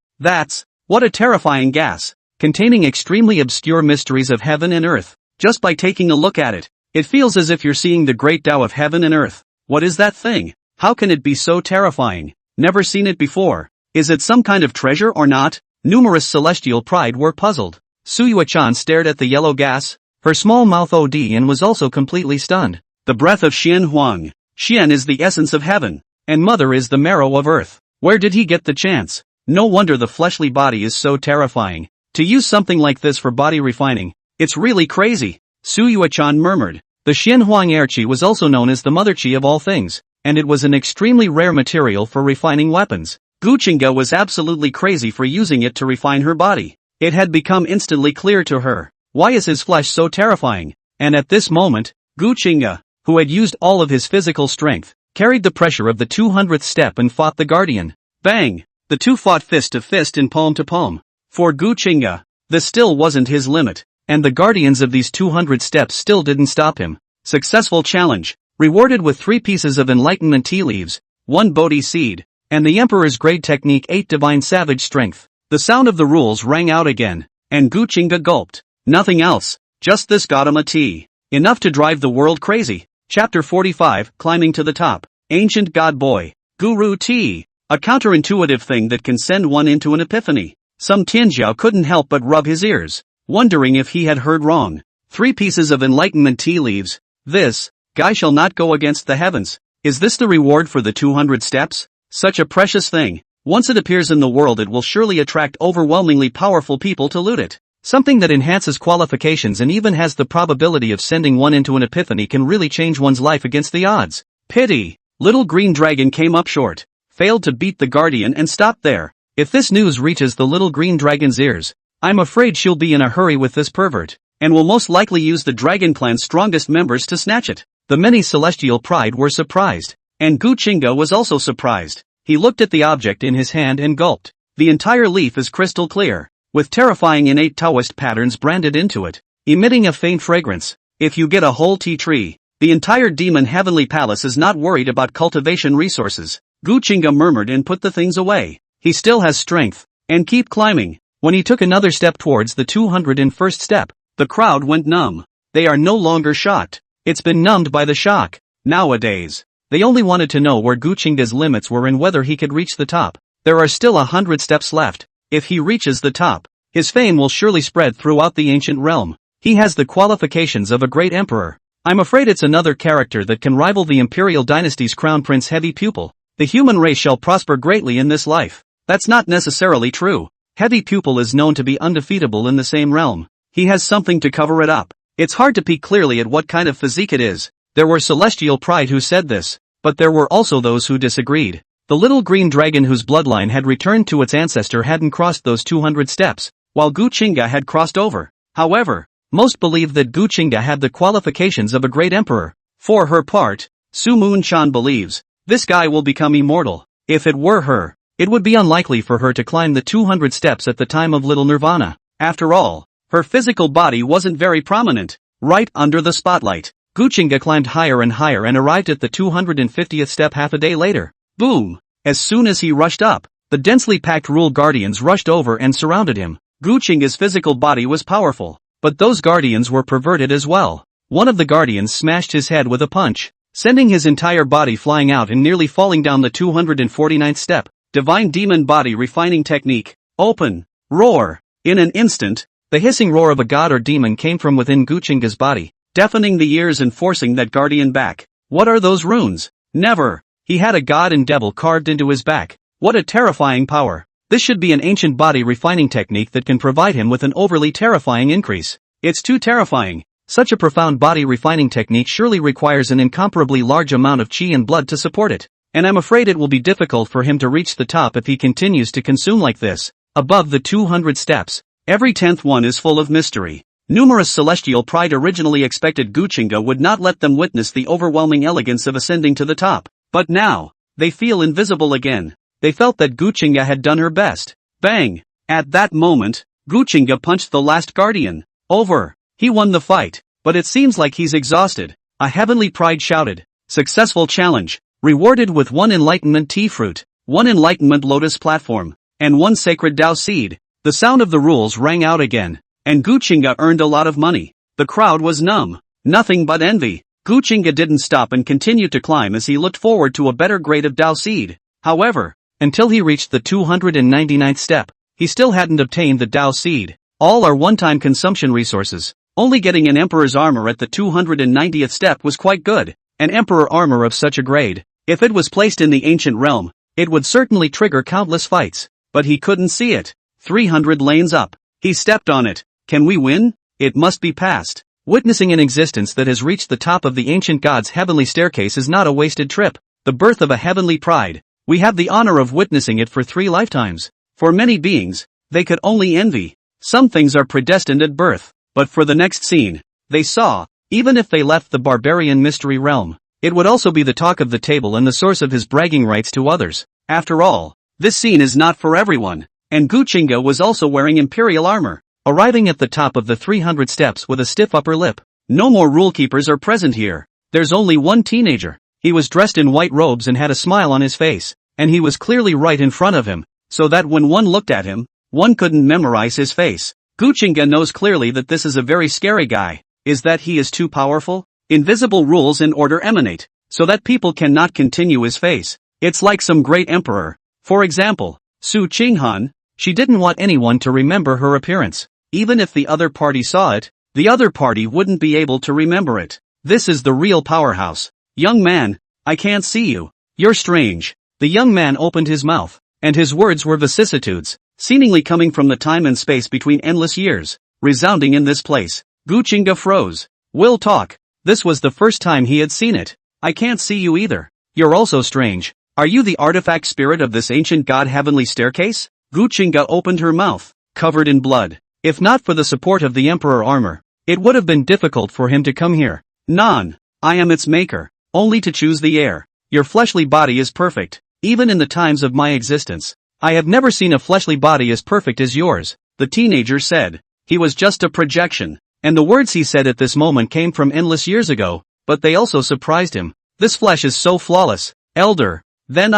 What a terrifying gas, containing extremely obscure mysteries of heaven and earth. Just by taking a look at it, it feels as if you're seeing the great Tao of heaven and earth. What is that thing? How can it be so terrifying? Never seen it before. Is it some kind of treasure or not? Numerous celestial pride were puzzled. Su Yuechan stared at the yellow gas. Her small mouth OD and was also completely stunned. The breath of Xian Huang. Xian is the essence of heaven, and mother is the marrow of earth. Where did he get the chance? No wonder the fleshly body is so terrifying. To use something like this for body refining, it's really crazy. Su Yuechan murmured. The Xian Huang air chi was also known as the mother chi of all things, and it was an extremely rare material for refining weapons. Gu Qingge was absolutely crazy for using it to refine her body. It had become instantly clear to her. Why is his flesh so terrifying? And at this moment, Gu Qingge, who had used all of his physical strength, carried the pressure of the 200th step and fought the guardian. Bang! The two fought fist to fist and palm to palm. For Gu Qingge, this still wasn't his limit, and the guardians of these 200 steps still didn't stop him. Successful challenge, rewarded with 3 pieces of enlightenment tea leaves, 1 Bodhi seed, and the Emperor's grade technique 8 divine savage strength. The sound of the rules rang out again, and Gu Qingge gulped. Nothing else, just this got him a tea. Enough to drive the world crazy. Chapter 45, Climbing to the Top. Ancient God Boy. Guru Tea. A counterintuitive thing that can send one into an epiphany. Some Tianjiao couldn't help but rub his ears, wondering if he had heard wrong. 3 pieces of enlightenment tea leaves. This guy shall not go against the heavens. Is this the reward for the 200 steps? Such a precious thing. Once it appears in the world, it will surely attract overwhelmingly powerful people to loot it. Something that enhances qualifications and even has the probability of sending one into an epiphany can really change one's life against the odds. Pity. Little green dragon came up short, failed to beat the guardian and stopped there. If this news reaches the little green dragon's ears, I'm afraid she'll be in a hurry with this pervert, and will most likely use the dragon clan's strongest members to snatch it. The many celestial pride were surprised, and Gu Qingge was also surprised. He looked at the object in his hand and gulped. The entire leaf is crystal clear, with terrifying innate Taoist patterns branded into it, emitting a faint fragrance. If you get a whole tea tree, the entire demon heavenly palace is not worried about cultivation resources. Gu Qingge murmured and put the things away. He still has strength, and keep climbing. When he took another step towards the 201st step, the crowd went numb. They are no longer shocked. It's been numbed by the shock. Nowadays, they only wanted to know where Gu Qingge's limits were and whether he could reach the top. There are still 100 steps left. If he reaches the top, his fame will surely spread throughout the ancient realm. He has the qualifications of a great emperor. I'm afraid it's another character that can rival the imperial dynasty's crown prince Heavy Pupil. The human race shall prosper greatly in this life. That's not necessarily true. Heavy Pupil is known to be undefeatable in the same realm. He has something to cover it up. It's hard to peek clearly at what kind of physique it is. There were celestial pride who said this, but there were also those who disagreed. The little green dragon whose bloodline had returned to its ancestor hadn't crossed those 200 steps, while Gu Qingge had crossed over. However, most believed that Gu Qingge had the qualifications of a great emperor. For her part, Su Moon-chan believes, this guy will become immortal. If it were her, it would be unlikely for her to climb the 200 steps at the time of Little Nirvana. After all, her physical body wasn't very prominent, right under the spotlight. Gu Qingge climbed higher and higher and arrived at the 250th step half a day later. Boom! As soon as he rushed up, the densely packed rule guardians rushed over and surrounded him. Gu Qingge's physical body was powerful, but those guardians were perverted as well. One of the guardians smashed his head with a punch, sending his entire body flying out and nearly falling down the 249th step. Divine demon body refining technique. Open. Roar. In an instant, the hissing roar of a god or demon came from within Gu Qingge's body, deafening the ears and forcing that guardian back. What are those runes? Never. He had a god and devil carved into his back. What a terrifying power. This should be an ancient body refining technique that can provide him with an overly terrifying increase. It's too terrifying. Such a profound body refining technique surely requires an incomparably large amount of chi and blood to support it. And I'm afraid it will be difficult for him to reach the top if he continues to consume like this. Above the 200 steps, every 10th one is full of mystery. Numerous celestial pride originally expected Gu Qingge would not let them witness the overwhelming elegance of ascending to the top. But now, they feel invisible again. They felt that Gu Qingge had done her best. Bang! At that moment, Gu Qingge punched the last guardian. Over. He won the fight, but it seems like he's exhausted. A heavenly pride shouted. Successful challenge. Rewarded with 1 enlightenment tea fruit, 1 enlightenment lotus platform, and 1 sacred Tao seed. The sound of the rules rang out again, and Gu Qingge earned a lot of money. The crowd was numb. Nothing but envy. Gu Qingge didn't stop and continued to climb as he looked forward to a better grade of Tao seed. However, until he reached the 299th step, he still hadn't obtained the Tao seed. All are one-time consumption resources. Only getting an emperor's armor at the 290th step was quite good. An emperor armor of such a grade, if it was placed in the ancient realm, it would certainly trigger countless fights. But he couldn't see it. 300 lanes up. He stepped on it. Can we win? It must be passed. Witnessing an existence that has reached the top of the ancient god's heavenly staircase is not a wasted trip. The birth of a heavenly pride. We have the honor of witnessing it for 3 lifetimes. For many beings, they could only envy. Some things are predestined at birth. But for the next scene, they saw, even if they left the barbarian mystery realm, it would also be the talk of the table and the source of his bragging rights to others. After all, this scene is not for everyone. And Gu Qingge was also wearing imperial armor, arriving at the top of the 300 steps with a stiff upper lip. No more rule keepers are present here. There's only one teenager. He was dressed in white robes and had a smile on his face, and he was clearly right in front of him, so that when one looked at him, one couldn't memorize his face. Gu Qingge knows clearly that this is a very scary guy. Is that he is too powerful? Invisible rules and order emanate, so that people cannot continue his face. It's like some great emperor. For example, Su Qinghan, she didn't want anyone to remember her appearance. Even if the other party saw it, the other party wouldn't be able to remember it. This is the real powerhouse. Young man, I can't see you. You're strange. The young man opened his mouth, and his words were vicissitudes, seemingly coming from the time and space between endless years, resounding in this place. Gu Qingge froze. Will talk. This was the first time he had seen it. I can't see you either. You're also strange. Are you the artifact spirit of this ancient god heavenly staircase? Gu Qingge opened her mouth, covered in blood. If not for the support of the emperor armor, it would have been difficult for him to come here. Nan, I am its maker, only to choose the air. Your fleshly body is perfect, even in the times of my existence. I have never seen a fleshly body as perfect as yours, the teenager said. He was just a projection, and the words he said at this moment came from endless years ago, but they also surprised him. This flesh is so flawless, elder. Then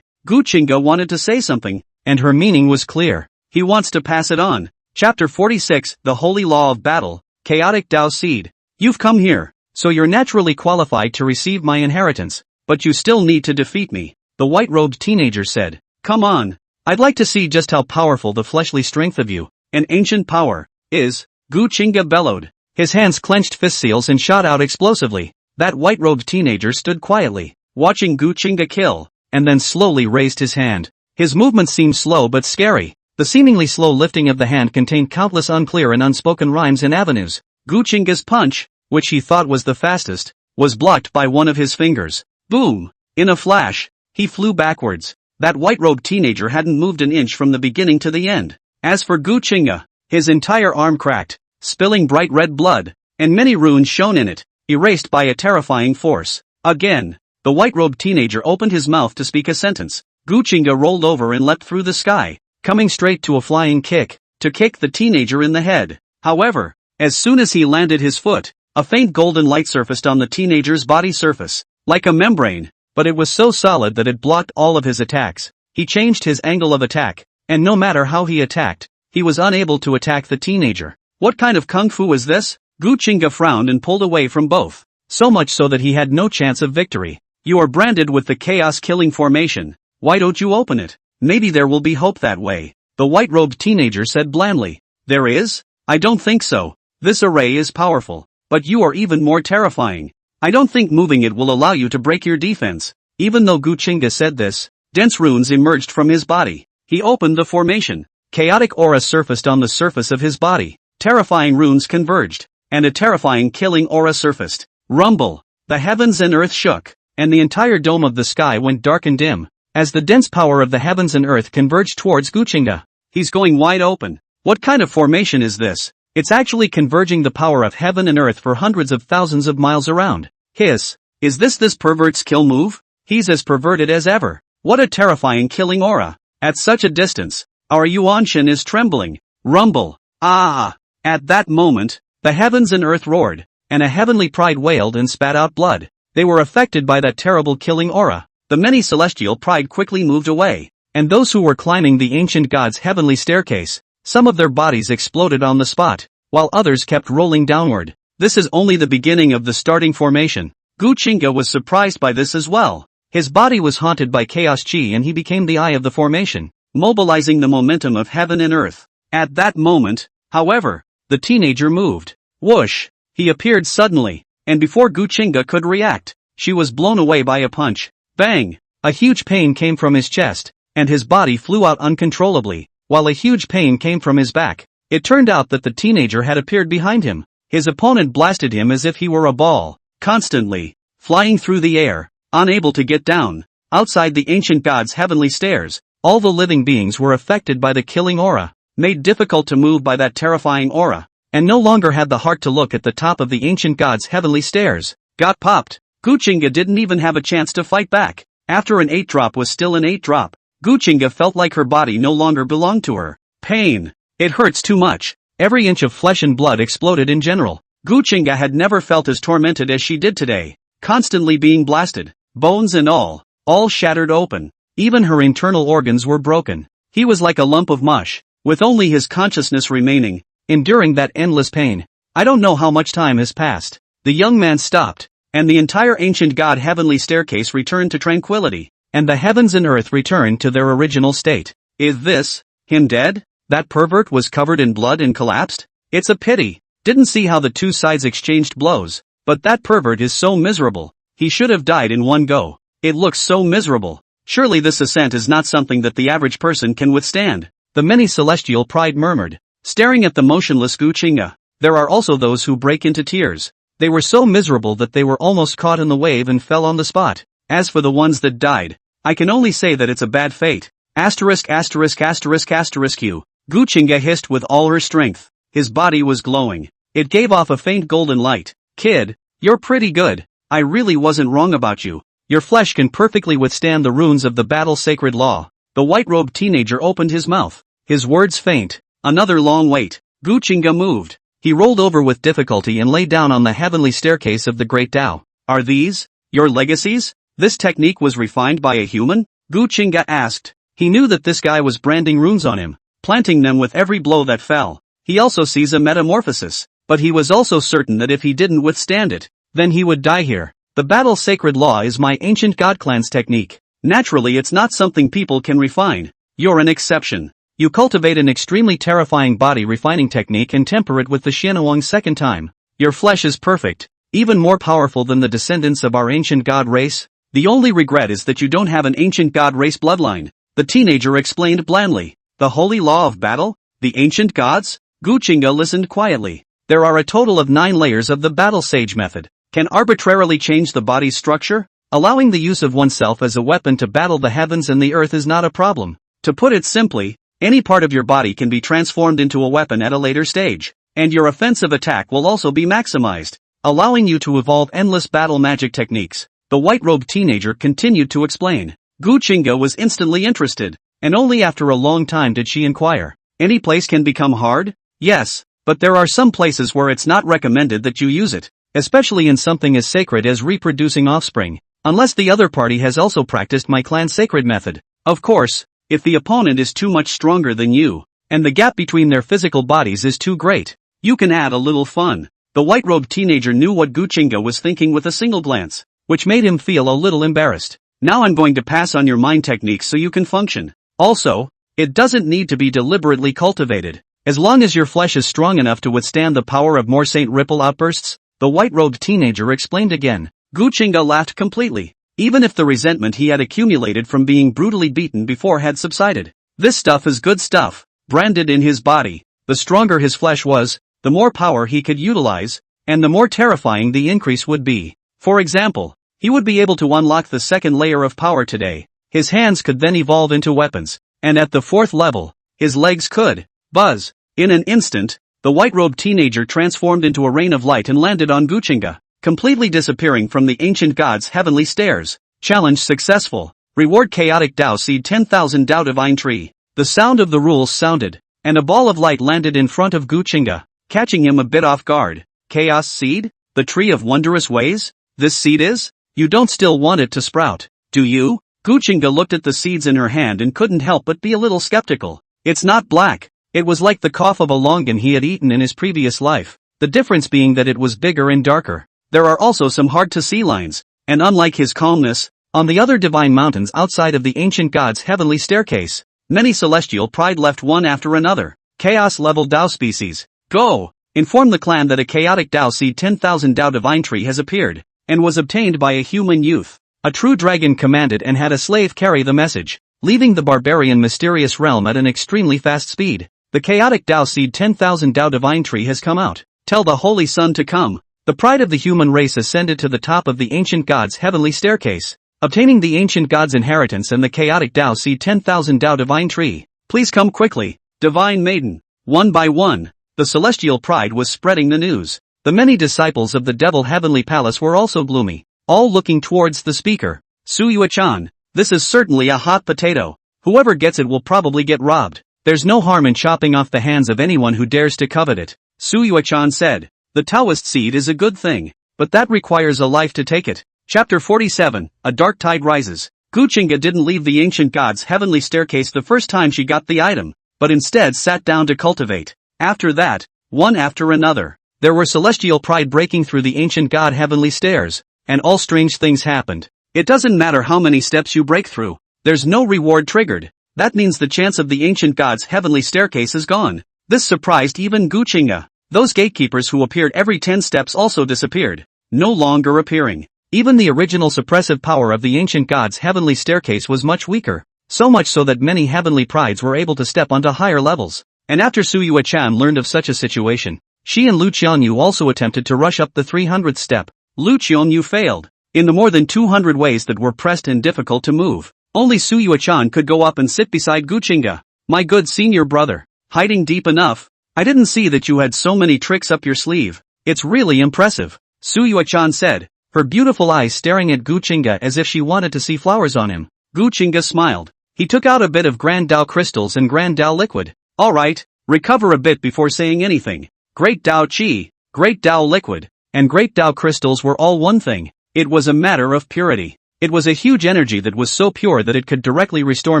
Gu Qingge wanted to say something, and her meaning was clear. He wants to pass it on. Chapter 46, The Holy Law of Battle, Chaotic Tao Seed. You've come here, so you're naturally qualified to receive my inheritance, but you still need to defeat me, the white-robed teenager said. Come on. I'd like to see just how powerful the fleshly strength of you, an ancient power, is. Gu Qingge bellowed. His hands clenched fist seals and shot out explosively. That white-robed teenager stood quietly, watching Gu Qingge kill, and then slowly raised his hand. His movements seemed slow but scary, The seemingly slow lifting of the hand contained countless unclear and unspoken rhymes and avenues. Gu Qingge's punch, which he thought was the fastest, was blocked by one of his fingers. Boom! In a flash, he flew backwards. That white-robed teenager hadn't moved an inch from the beginning to the end. As for Gu Qingge, his entire arm cracked, spilling bright red blood, and many runes shone in it, erased by a terrifying force. Again, the white-robed teenager opened his mouth to speak a sentence. Gu Qingge rolled over and leapt through the sky, coming straight to a flying kick, to kick the teenager in the head. However, as soon as he landed his foot, a faint golden light surfaced on the teenager's body surface, like a membrane, but it was so solid that it blocked all of his attacks. He changed his angle of attack, and no matter how he attacked, he was unable to attack the teenager. What kind of kung fu is this? Gu Qingge frowned and pulled away from both, so much so that he had no chance of victory. You are branded with the chaos-killing formation. Why don't you open it? Maybe there will be hope that way, the white-robed teenager said blandly. There is? I don't think so. This array is powerful, but you are even more terrifying. I don't think moving it will allow you to break your defense. Even though Gu Qingge said this, dense runes emerged from his body. He opened the formation. Chaotic aura surfaced on the surface of his body. Terrifying runes converged, and a terrifying killing aura surfaced. Rumble! The heavens and earth shook, and the entire dome of the sky went dark and dim, as the dense power of the heavens and earth converged towards Gu Qingge. He's going wide open. What kind of formation is this? It's actually converging the power of heaven and earth for hundreds of thousands of miles around. Hiss! Is this pervert's kill move? He's as perverted as ever. What a terrifying killing aura. At such a distance, our Yuanshan is trembling. Rumble! Ah! At that moment, the heavens and earth roared, and a heavenly pride wailed and spat out blood. They were affected by that terrible killing aura. The many celestial pride quickly moved away, and those who were climbing the ancient god's heavenly staircase, some of their bodies exploded on the spot, while others kept rolling downward. This is only the beginning of the starting formation. Gu Qingge was surprised by this as well. His body was haunted by chaos chi and he became the eye of the formation, mobilizing the momentum of heaven and earth. At that moment, however, the teenager moved. Whoosh! He appeared suddenly, and before Gu Qingge could react, she was blown away by a punch. Bang! A huge pain came from his chest, and his body flew out uncontrollably, while a huge pain came from his back. It turned out that the teenager had appeared behind him. His opponent blasted him as if he were a ball, constantly, flying through the air, unable to get down. Outside the ancient god's heavenly stairs, all the living beings were affected by the killing aura, made difficult to move by that terrifying aura, and no longer had the heart to look at the top of the ancient god's heavenly stairs. Got popped. Gu Qingge didn't even have a chance to fight back. After an 8-drop was still an 8-drop, Gu Qingge felt like her body no longer belonged to her. Pain. It hurts too much. Every inch of flesh and blood exploded in general. Gu Qingge had never felt as tormented as she did today, constantly being blasted, bones and all shattered open. Even her internal organs were broken. He was like a lump of mush, with only his consciousness remaining, enduring that endless pain. I don't know how much time has passed. The young man stopped, and the entire ancient god heavenly staircase returned to tranquility, and the heavens and earth returned to their original state. Is this him dead? That pervert was covered in blood and collapsed? It's a pity. Didn't see how the two sides exchanged blows, but that pervert is so miserable. He should have died in one go. It looks so miserable. Surely this ascent is not something that the average person can withstand. The many celestial pride murmured, staring at the motionless Gu Qingge. There are also those who break into tears. They were so miserable that they were almost caught in the wave and fell on the spot. As for the ones that died, I can only say that it's a bad fate. Asterisk asterisk asterisk asterisk Q. Gu Qingge hissed with all her strength. His body was glowing. It gave off a faint golden light. Kid, you're pretty good. I really wasn't wrong about you. Your flesh can perfectly withstand the runes of the battle sacred law. The white-robed teenager opened his mouth. His words faint. Another long wait. Gu Qingge moved. He rolled over with difficulty and lay down on the heavenly staircase of the great Tao. Are these your legacies? This technique was refined by a human? Gu Qingge asked. He knew that this guy was branding runes on him, planting them with every blow that fell. He also sees a metamorphosis, but he was also certain that if he didn't withstand it, then he would die here. The battle sacred law is my ancient god clan's technique. Naturally it's not something people can refine. You're an exception. You cultivate an extremely terrifying body refining technique and temper it with the Xianwang second time. Your flesh is perfect, even more powerful than the descendants of our ancient god race. The only regret is that you don't have an ancient god race bloodline, the teenager explained blandly. The holy law of battle? The ancient gods? Gu Qingge listened quietly. There are a total of 9 layers of the battle sage method. Can arbitrarily change the body's structure? Allowing the use of oneself as a weapon to battle the heavens and the earth is not a problem. To put it simply, any part of your body can be transformed into a weapon at a later stage, and your offensive attack will also be maximized, allowing you to evolve endless battle magic techniques. The white-robed teenager continued to explain. Gu Qingge was instantly interested, and only after a long time did she inquire. Any place can become hard? Yes, but there are some places where it's not recommended that you use it, especially in something as sacred as reproducing offspring, unless the other party has also practiced my clan's sacred method. Of course, if the opponent is too much stronger than you, and the gap between their physical bodies is too great, you can add a little fun. The white-robed teenager knew what Gu Qingge was thinking with a single glance, which made him feel a little embarrassed. Now I'm going to pass on your mind techniques so you can function. Also, it doesn't need to be deliberately cultivated. As long as your flesh is strong enough to withstand the power of more Saint Ripple outbursts, the white-robed teenager explained again. Gu Qingge laughed completely, even if the resentment he had accumulated from being brutally beaten before had subsided. This stuff is good stuff, branded in his body. The stronger his flesh was, the more power he could utilize, and the more terrifying the increase would be. For example, he would be able to unlock the second layer of power today. His hands could then evolve into weapons, and at the 4th level, his legs could buzz. In an instant, the white-robed teenager transformed into a rain of light and landed on Gu Qingge, completely disappearing from the ancient god's heavenly stairs. Challenge successful. Reward chaotic Dao seed 10,000 Dao divine tree. The sound of the rules sounded, and a ball of light landed in front of Gu Qingge, catching him a bit off guard. Chaos seed? The tree of wondrous ways? This seed is? You don't still want it to sprout, do you? Gu Qingge looked at the seeds in her hand and couldn't help but be a little skeptical. It's not black. It was like the cough of a longan he had eaten in his previous life, the difference being that it was bigger and darker. There are also some hard-to-see lines, and unlike his calmness, on the other divine mountains outside of the ancient god's heavenly staircase, many celestial pride left one after another. Chaos-level Dao species. Go! Inform the clan that a chaotic Dao seed 10,000 Dao divine tree has appeared, and was obtained by a human youth. A true dragon commanded and had a slave carry the message, leaving the barbarian mysterious realm at an extremely fast speed. The chaotic Dao seed 10,000 Dao divine tree has come out. Tell the holy sun to come. The pride of the human race ascended to the top of the ancient god's heavenly staircase, obtaining the ancient god's inheritance and the chaotic Dao seed 10,000 Dao divine tree. Please come quickly, divine maiden. One by one, the celestial pride was spreading the news. The many disciples of the devil heavenly palace were also gloomy, all looking towards the speaker. Suyue-chan, this is certainly a hot potato. Whoever gets it will probably get robbed. There's no harm in chopping off the hands of anyone who dares to covet it, Suyue-chan said. The Taoist seed is a good thing, but that requires a life to take it. Chapter 47, A Dark Tide Rises. Gu Qingge didn't leave the ancient god's heavenly staircase the first time she got the item, but instead sat down to cultivate. After that, one after another, there were celestial pride breaking through the ancient god heavenly stairs, and all strange things happened. It doesn't matter how many steps you break through, there's no reward triggered. That means the chance of the ancient god's heavenly staircase is gone. This surprised even Gu Qingge. Those gatekeepers who appeared every 10 steps also disappeared, no longer appearing. Even the original suppressive power of the ancient god's heavenly staircase was much weaker, so much so that many heavenly prides were able to step onto higher levels. And after Suyue-chan learned of such a situation, she and Lu Qianyu also attempted to rush up the 300th step. Lu Qianyu failed. In the more than 200 ways that were pressed and difficult to move, only Suyue-chan could go up and sit beside Gu Qingge. My good senior brother, hiding deep enough? I didn't see that you had so many tricks up your sleeve. It's really impressive, Suyue-chan said, her beautiful eyes staring at Gu Qingge as if she wanted to see flowers on him. Gu Qingge smiled. He took out a bit of Grand Dao crystals and Grand Dao liquid. Alright, recover a bit before saying anything. Great Dao Qi, Great Dao liquid, and Great Dao crystals were all one thing. It was a matter of purity. It was a huge energy that was so pure that it could directly restore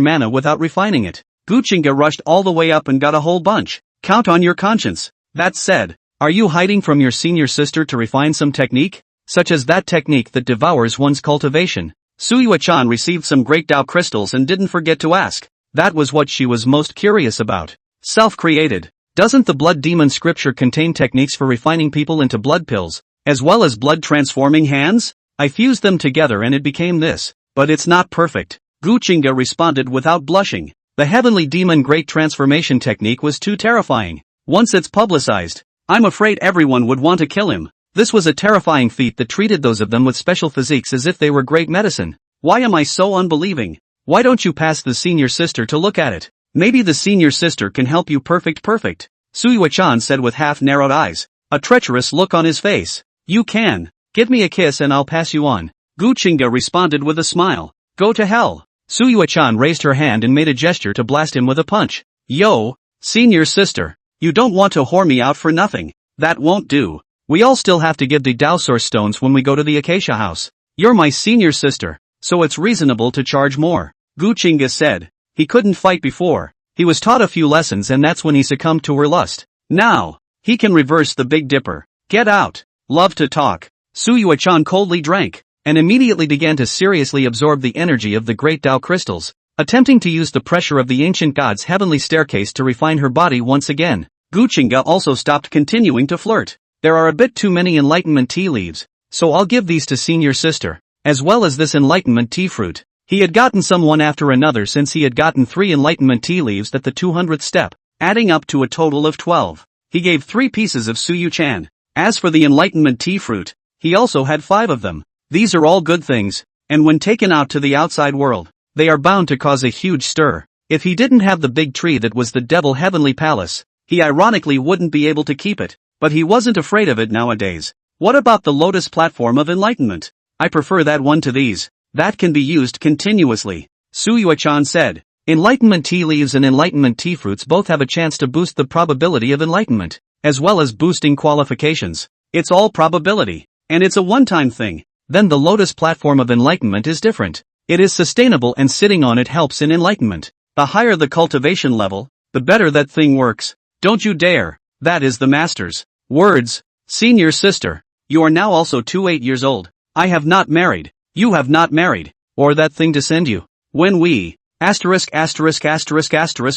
mana without refining it. Gu Qingge rushed all the way up and got a whole bunch. Count on your conscience. That said, are you hiding from your senior sister to refine some technique? Such as that technique that devours one's cultivation. Suyue-chan received some Great Dao crystals and didn't forget to ask. That was what she was most curious about. Self-created. Doesn't the blood demon scripture contain techniques for refining people into blood pills, as well as blood transforming hands? I fused them together and it became this, but it's not perfect. Gu Qingge responded without blushing. The heavenly demon great transformation technique was too terrifying. Once it's publicized, I'm afraid everyone would want to kill him. This was a terrifying feat that treated those of them with special physiques as if they were great medicine. Why am I so unbelieving? Why don't you pass the senior sister to look at it? Maybe the senior sister can help you perfect. Suyue-chan said with half-narrowed eyes, a treacherous look on his face. You can. Give me a kiss and I'll pass you on. Gu Qingge responded with a smile. Go to hell. Suyue-chan raised her hand and made a gesture to blast him with a punch. Yo, senior sister. You don't want to whore me out for nothing. That won't do. We all still have to give the Dao Source stones when we go to the Acacia house. You're my senior sister, so it's reasonable to charge more. Gu Qingge said. He couldn't fight before. He was taught a few lessons and that's when he succumbed to her lust. Now, he can reverse the Big Dipper. Get out. Love to talk. Suyue-chan coldly drank, and immediately began to seriously absorb the energy of the great Dao crystals, attempting to use the pressure of the ancient god's heavenly staircase to refine her body once again. Gu Qingge also stopped continuing to flirt. There are a bit too many enlightenment tea leaves, so I'll give these to senior sister, as well as this enlightenment tea fruit. He had gotten some one after another since he had gotten 3 enlightenment tea leaves at the 200th step, adding up to a total of 12. He gave 3 pieces of Suyu-chan. As for the enlightenment tea fruit, he also had 5 of them. These are all good things, and when taken out to the outside world, they are bound to cause a huge stir. If he didn't have the big tree that was the devil heavenly palace, he ironically wouldn't be able to keep it, but he wasn't afraid of it nowadays. What about the lotus platform of enlightenment? I prefer that one to these. That can be used continuously. Suyue-chan said. Enlightenment tea leaves and enlightenment tea fruits both have a chance to boost the probability of enlightenment, as well as boosting qualifications. It's all probability, and it's a one-time thing. Then the lotus platform of enlightenment is different. It is sustainable and sitting on it helps in enlightenment. The higher the cultivation level, the better that thing works. Don't you dare. That is the master's words. Senior sister, you are now also 28 years old. I have not married. You have not married, or that thing to send you. When we,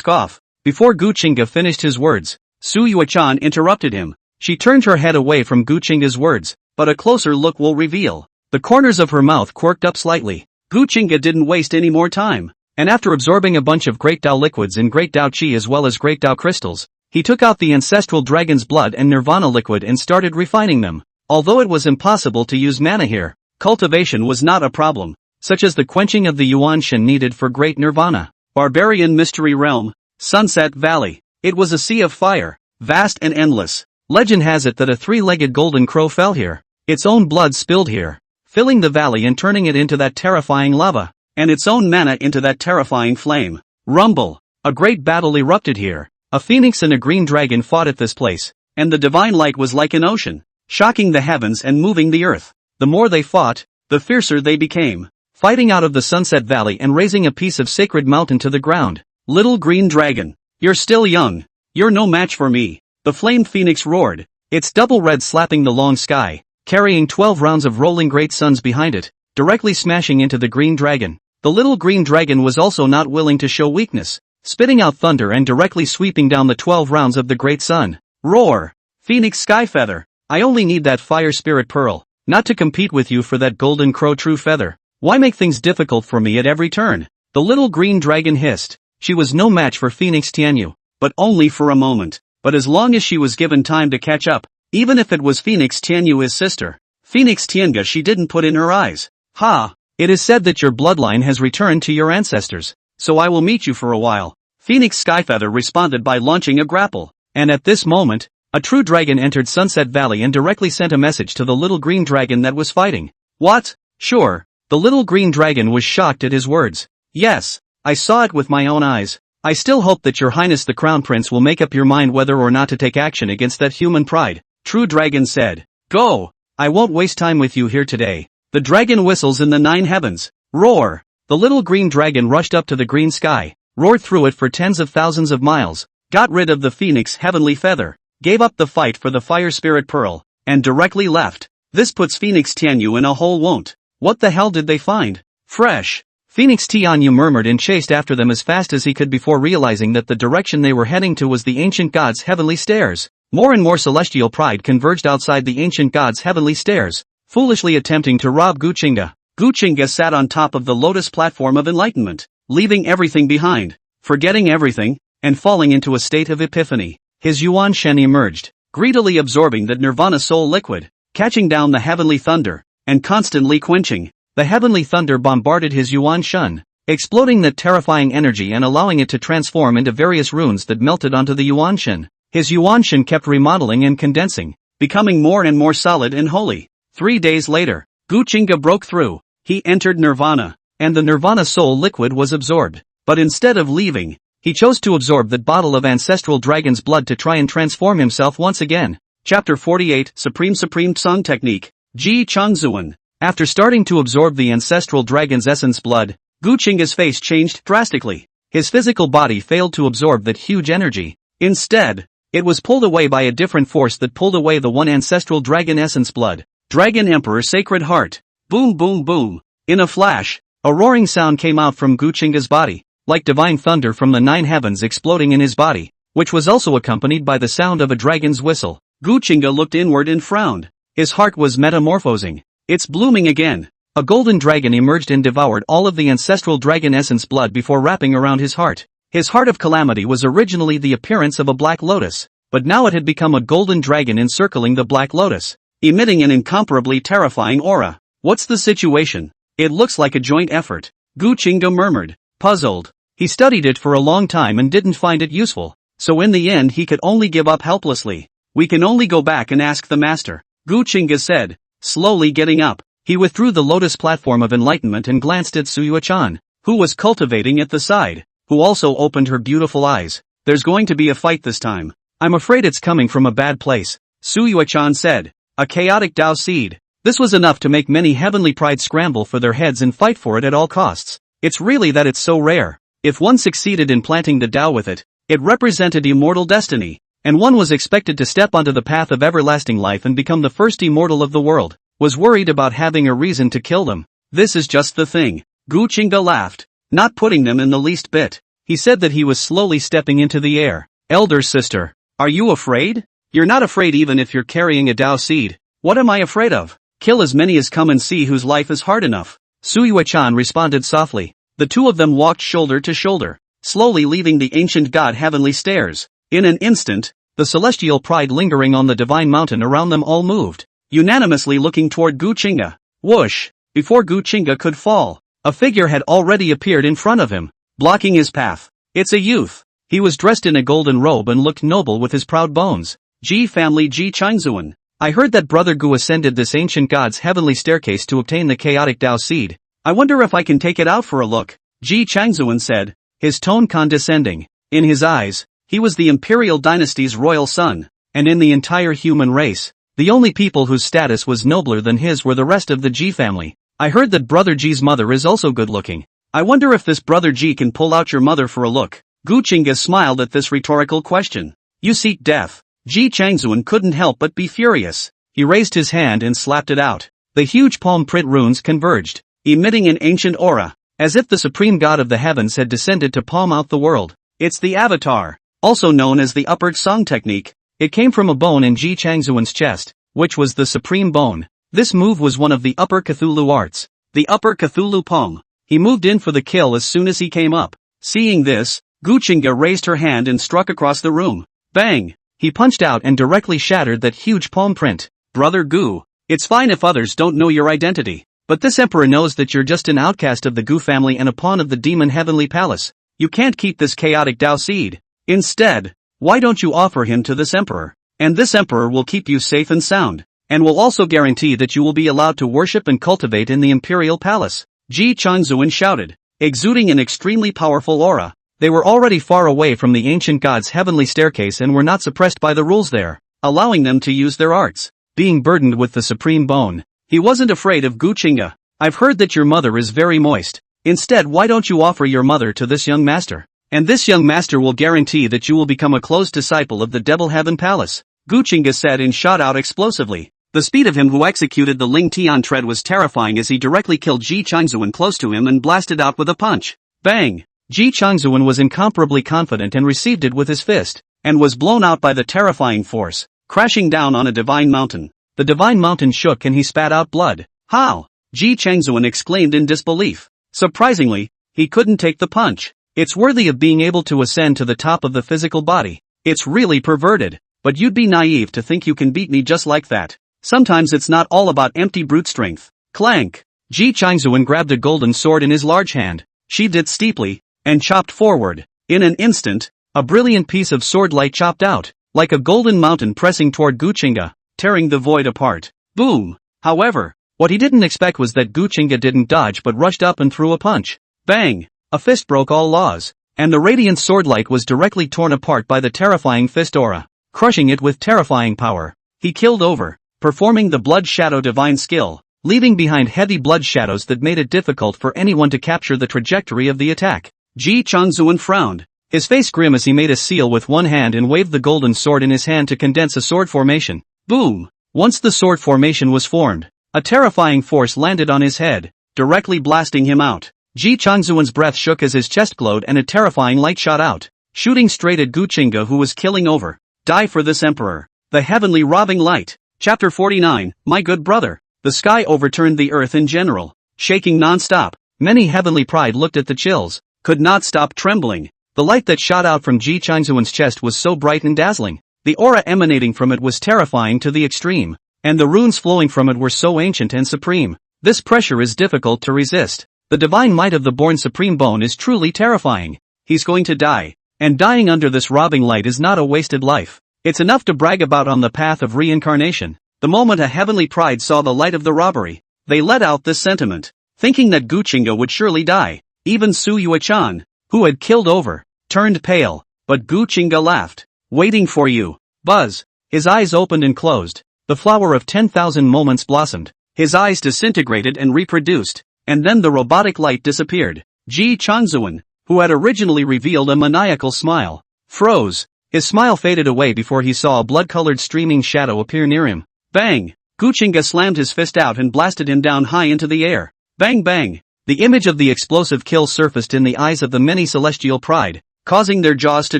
off. Before Gu Qingge finished his words, Suyue-chan interrupted him. She turned her head away from Gu Qingge's words, but a closer look will reveal. The corners of her mouth quirked up slightly. Gu Qingge didn't waste any more time, and after absorbing a bunch of Great Dao liquids in Great Dao Qi as well as Great Dao crystals, he took out the ancestral dragon's blood and nirvana liquid and started refining them. Although it was impossible to use mana here, cultivation was not a problem, such as the quenching of the yuan shen needed for great nirvana. Barbarian mystery realm, Sunset Valley. It was a sea of fire, vast and endless. Legend has it that a 3-legged golden crow fell here. Its own blood spilled here, filling the valley and turning it into that terrifying lava, and its own mana into that terrifying flame. Rumble. A great battle erupted here. A phoenix and a green dragon fought at this place, and the divine light was like an ocean, shocking the heavens and moving the earth. The more they fought, the fiercer they became, fighting out of the Sunset Valley and raising a piece of sacred mountain to the ground. Little green dragon, you're still young. You're no match for me. The flame phoenix roared, its double red slapping the long sky, carrying 12 rounds of rolling great suns behind it, directly smashing into the green dragon. The little green dragon was also not willing to show weakness, spitting out thunder and directly sweeping down the 12 rounds of the great sun. Roar! Phoenix Skyfeather, I only need that fire spirit pearl. Not to compete with you for that golden crow true feather. Why make things difficult for me at every turn? The little green dragon hissed. She was no match for Phoenix Tianyu, but only for a moment. But as long as she was given time to catch up, even if it was Phoenix Tianyu his sister, Phoenix Tiange she didn't put in her eyes. Ha! It is said that your bloodline has returned to your ancestors, so I will meet you for a while. Phoenix Skyfeather responded by launching a grapple, and at this moment, a true dragon entered Sunset Valley and directly sent a message to the little green dragon that was fighting. What? Sure. The little green dragon was shocked at his words. Yes, I saw it with my own eyes. I still hope that your highness the crown prince will make up your mind whether or not to take action against that human pride. True dragon said. Go! I won't waste time with you here today. The dragon whistles in the 9 heavens. Roar! The little green dragon rushed up to the green sky, roared through it for tens of thousands of miles, got rid of the phoenix heavenly feather, gave up the fight for the fire spirit pearl, and directly left. This puts Phoenix Tianyu in a hole won't. What the hell did they find? Fresh. Phoenix Tianyu murmured and chased after them as fast as he could before realizing that the direction they were heading to was the ancient god's heavenly stairs. More and more celestial pride converged outside the ancient god's heavenly stairs, foolishly attempting to rob Gu Qingge. Gu Qingge sat on top of the lotus platform of enlightenment, leaving everything behind. forgetting everything, and falling into a state of epiphany. His Yuan Shen emerged, greedily absorbing the nirvana soul liquid, catching down the heavenly thunder, and constantly quenching. The heavenly thunder bombarded his Yuan Shen, exploding that terrifying energy and allowing it to transform into various runes that melted onto the Yuan Shen. His Yuan Shen kept remodeling and condensing, becoming more and more solid and holy. 3 days later, Gu Qingge broke through. He entered nirvana, and the nirvana soul liquid was absorbed. But instead of leaving, he chose to absorb that bottle of ancestral dragon's blood to try and transform himself once again. Chapter 48, Supreme Song Technique. Gu Qingge. After starting to absorb the ancestral dragon's essence blood, Gu Qingge's face changed drastically. His physical body failed to absorb that huge energy. Instead, it was pulled away by a different force that pulled away the one ancestral dragon essence blood. Dragon Emperor Sacred Heart. Boom boom boom. In a flash, a roaring sound came out from Gu Qingge's body, like divine thunder from the 9 heavens exploding in his body, which was also accompanied by the sound of a dragon's whistle. Gu Qingge looked inward and frowned. His heart was metamorphosing. It's blooming again. A golden dragon emerged and devoured all of the ancestral dragon essence blood before wrapping around his heart. His heart of calamity was originally the appearance of a black lotus, but now it had become a golden dragon encircling the black lotus, emitting an incomparably terrifying aura. What's the situation? It looks like a joint effort. Gu Qingge murmured, puzzled. He studied it for a long time and didn't find it useful, so in the end he could only give up helplessly. We can only go back and ask the master, Gu Qingge said, slowly getting up. He withdrew the lotus platform of enlightenment and glanced at Suyue-chan, who was cultivating at the side, who also opened her beautiful eyes. There's going to be a fight this time. I'm afraid it's coming from a bad place, Suyue-chan said. A chaotic Tao seed. This was enough to make many heavenly pride scramble for their heads and fight for it at all costs. It's really that it's so rare. If one succeeded in planting the Tao with it, it represented immortal destiny, and one was expected to step onto the path of everlasting life and become the first immortal of the world. Was worried about having a reason to kill them. This is just the thing. Gu Qingge laughed, not putting them in the least bit. He said that he was slowly stepping into the air. Elder sister, are you afraid? You're not afraid even if you're carrying a Tao seed. What am I afraid of? Kill as many as come and see whose life is hard enough. Suyue-chan responded softly. The two of them walked shoulder to shoulder, slowly leaving the ancient god heavenly stairs. In an instant, the celestial pride lingering on the divine mountain around them all moved, unanimously looking toward Gu Qingge. Whoosh! Before Gu Qingge could fall, a figure had already appeared in front of him, blocking his path. It's a youth. He was dressed in a golden robe and looked noble with his proud bones. Ji family Gu Qingge. I heard that Brother Gu ascended this ancient god's heavenly staircase to obtain the chaotic Tao seed. I wonder if I can take it out for a look, Gu Qingge said, his tone condescending. In his eyes, he was the imperial dynasty's royal son, and in the entire human race, the only people whose status was nobler than his were the rest of the Ji family. I heard that Brother Ji's mother is also good looking. I wonder if this Brother Ji can pull out your mother for a look. Gu Qingge smiled at this rhetorical question. You seek death. Gu Qingge couldn't help but be furious. He raised his hand and slapped it out. The huge palm print runes converged, emitting an ancient aura, as if the supreme god of the heavens had descended to palm out the world. It's the avatar, also known as the upward song technique. It came from a bone in Gu Qingge's chest, which was the supreme bone. This move was one of the upper Cthulhu arts, the upper Cthulhu Pong. He moved in for the kill as soon as he came up. Seeing this, Gu Qingge raised her hand and struck across the room. Bang! He punched out and directly shattered that huge palm print. Brother Gu, it's fine if others don't know your identity, but this emperor knows that you're just an outcast of the Gu family and a pawn of the demon heavenly palace. You can't keep this chaotic Tao seed. Instead, why don't you offer him to this emperor? And this emperor will keep you safe and sound, and will also guarantee that you will be allowed to worship and cultivate in the imperial palace. Gu Qingge shouted, exuding an extremely powerful aura. They were already far away from the ancient god's heavenly staircase and were not suppressed by the rules there, allowing them to use their arts. Being burdened with the supreme bone, he wasn't afraid of Gu Qingge. I've heard that your mother is very moist. Instead, why don't you offer your mother to this young master? And this young master will guarantee that you will become a close disciple of the Devil Heaven Palace. Gu Qingge said and shot out explosively. The speed of him who executed the Ling Tian tread was terrifying as he directly killed Gu Qingge close to him and blasted out with a punch. Bang! Gu Qingge was incomparably confident and received it with his fist, and was blown out by the terrifying force, crashing down on a divine mountain. The divine mountain shook and he spat out blood. How? Gu Qingge exclaimed in disbelief. Surprisingly, he couldn't take the punch. It's worthy of being able to ascend to the top of the physical body. It's really perverted, but you'd be naive to think you can beat me just like that. Sometimes it's not all about empty brute strength. Clank! Gu Qingge grabbed a golden sword in his large hand, sheathed it steeply, and chopped forward. In an instant, a brilliant piece of sword light chopped out, like a golden mountain pressing toward Gu Qingge, tearing the void apart. Boom! However, what he didn't expect was that Gu Qingge didn't dodge but rushed up and threw a punch. Bang! A fist broke all laws, and the radiant sword light was directly torn apart by the terrifying fist aura, crushing it with terrifying power. He killed over, performing the blood shadow divine skill, leaving behind heavy blood shadows that made it difficult for anyone to capture the trajectory of the attack. Gu Qingge frowned. His face grim as he made a seal with one hand and waved the golden sword in his hand to condense a sword formation. Boom! Once the sword formation was formed, a terrifying force landed on his head, directly blasting him out. Gu Qingge's breath shook as his chest glowed and a terrifying light shot out, shooting straight at Gu Qingge, who was killing over. Die for this emperor. The heavenly robbing light. Chapter 49, My good brother. The sky overturned the earth in general, shaking non-stop. Many heavenly pride looked at the chills, could not stop trembling. The light that shot out from Gu Qingge's chest was so bright and dazzling. The aura emanating from it was terrifying to the extreme, and the runes flowing from it were so ancient and supreme. This pressure is difficult to resist. The divine might of the born supreme bone is truly terrifying. He's going to die, and dying under this robbing light is not a wasted life. It's enough to brag about on the path of reincarnation. The moment a heavenly pride saw the light of the robbery, they let out this sentiment, thinking that Gu Qingge would surely die. Even Su Yuechan, who had killed over, turned pale, but Gu Qingge laughed. Waiting for you. Buzz. His eyes opened and closed. The flower of 10,000 moments blossomed. His eyes disintegrated and reproduced, and then the robotic light disappeared. Gu Qingge, who had originally revealed a maniacal smile, froze. His smile faded away before he saw a blood-colored streaming shadow appear near him. Bang! Gu Qingge slammed his fist out and blasted him down high into the air. Bang bang! The image of the explosive kill surfaced in the eyes of the many celestial pride, causing their jaws to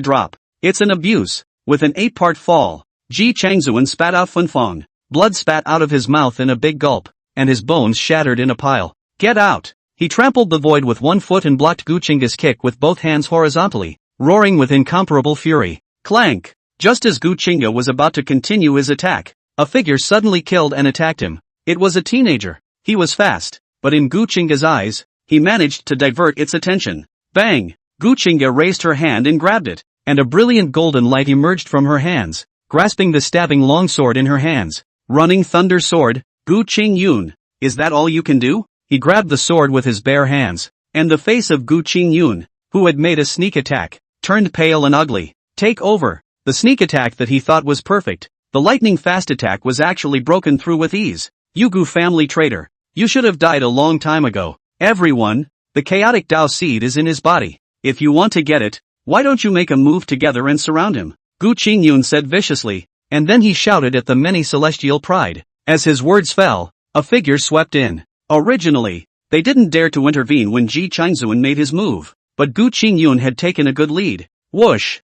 drop. It's an abuse. With an 8-part fall, Gu Qingge spat out Funfong. Blood spat out of his mouth in a big gulp, and his bones shattered in a pile. Get out! He trampled the void with one foot and blocked Gu Qingge's kick with both hands horizontally, roaring with incomparable fury. Clank! Just as Gu Qingge was about to continue his attack, a figure suddenly killed and attacked him. It was a teenager. He was fast, but in Gu Qingge's eyes, he managed to divert its attention. Bang! Gu Qingge raised her hand and grabbed it, and a brilliant golden light emerged from her hands, grasping the stabbing longsword in her hands. Running thunder sword. Gu Qingge, is that all you can do? He grabbed the sword with his bare hands, and the face of Gu Qingge, who had made a sneak attack, turned pale and ugly. Take over. The sneak attack that he thought was perfect, the lightning-fast attack, was actually broken through with ease. You Gu family traitor. You should have died a long time ago. Everyone, the chaotic Tao seed is in his body. If you want to get it, why don't you make a move together and surround him? Gu Qingge said viciously, and then he shouted at the many celestial pride. As his words fell, a figure swept in. Originally, they didn't dare to intervene when Gu Qingge made his move, but Gu Qingge had taken a good lead. Whoosh!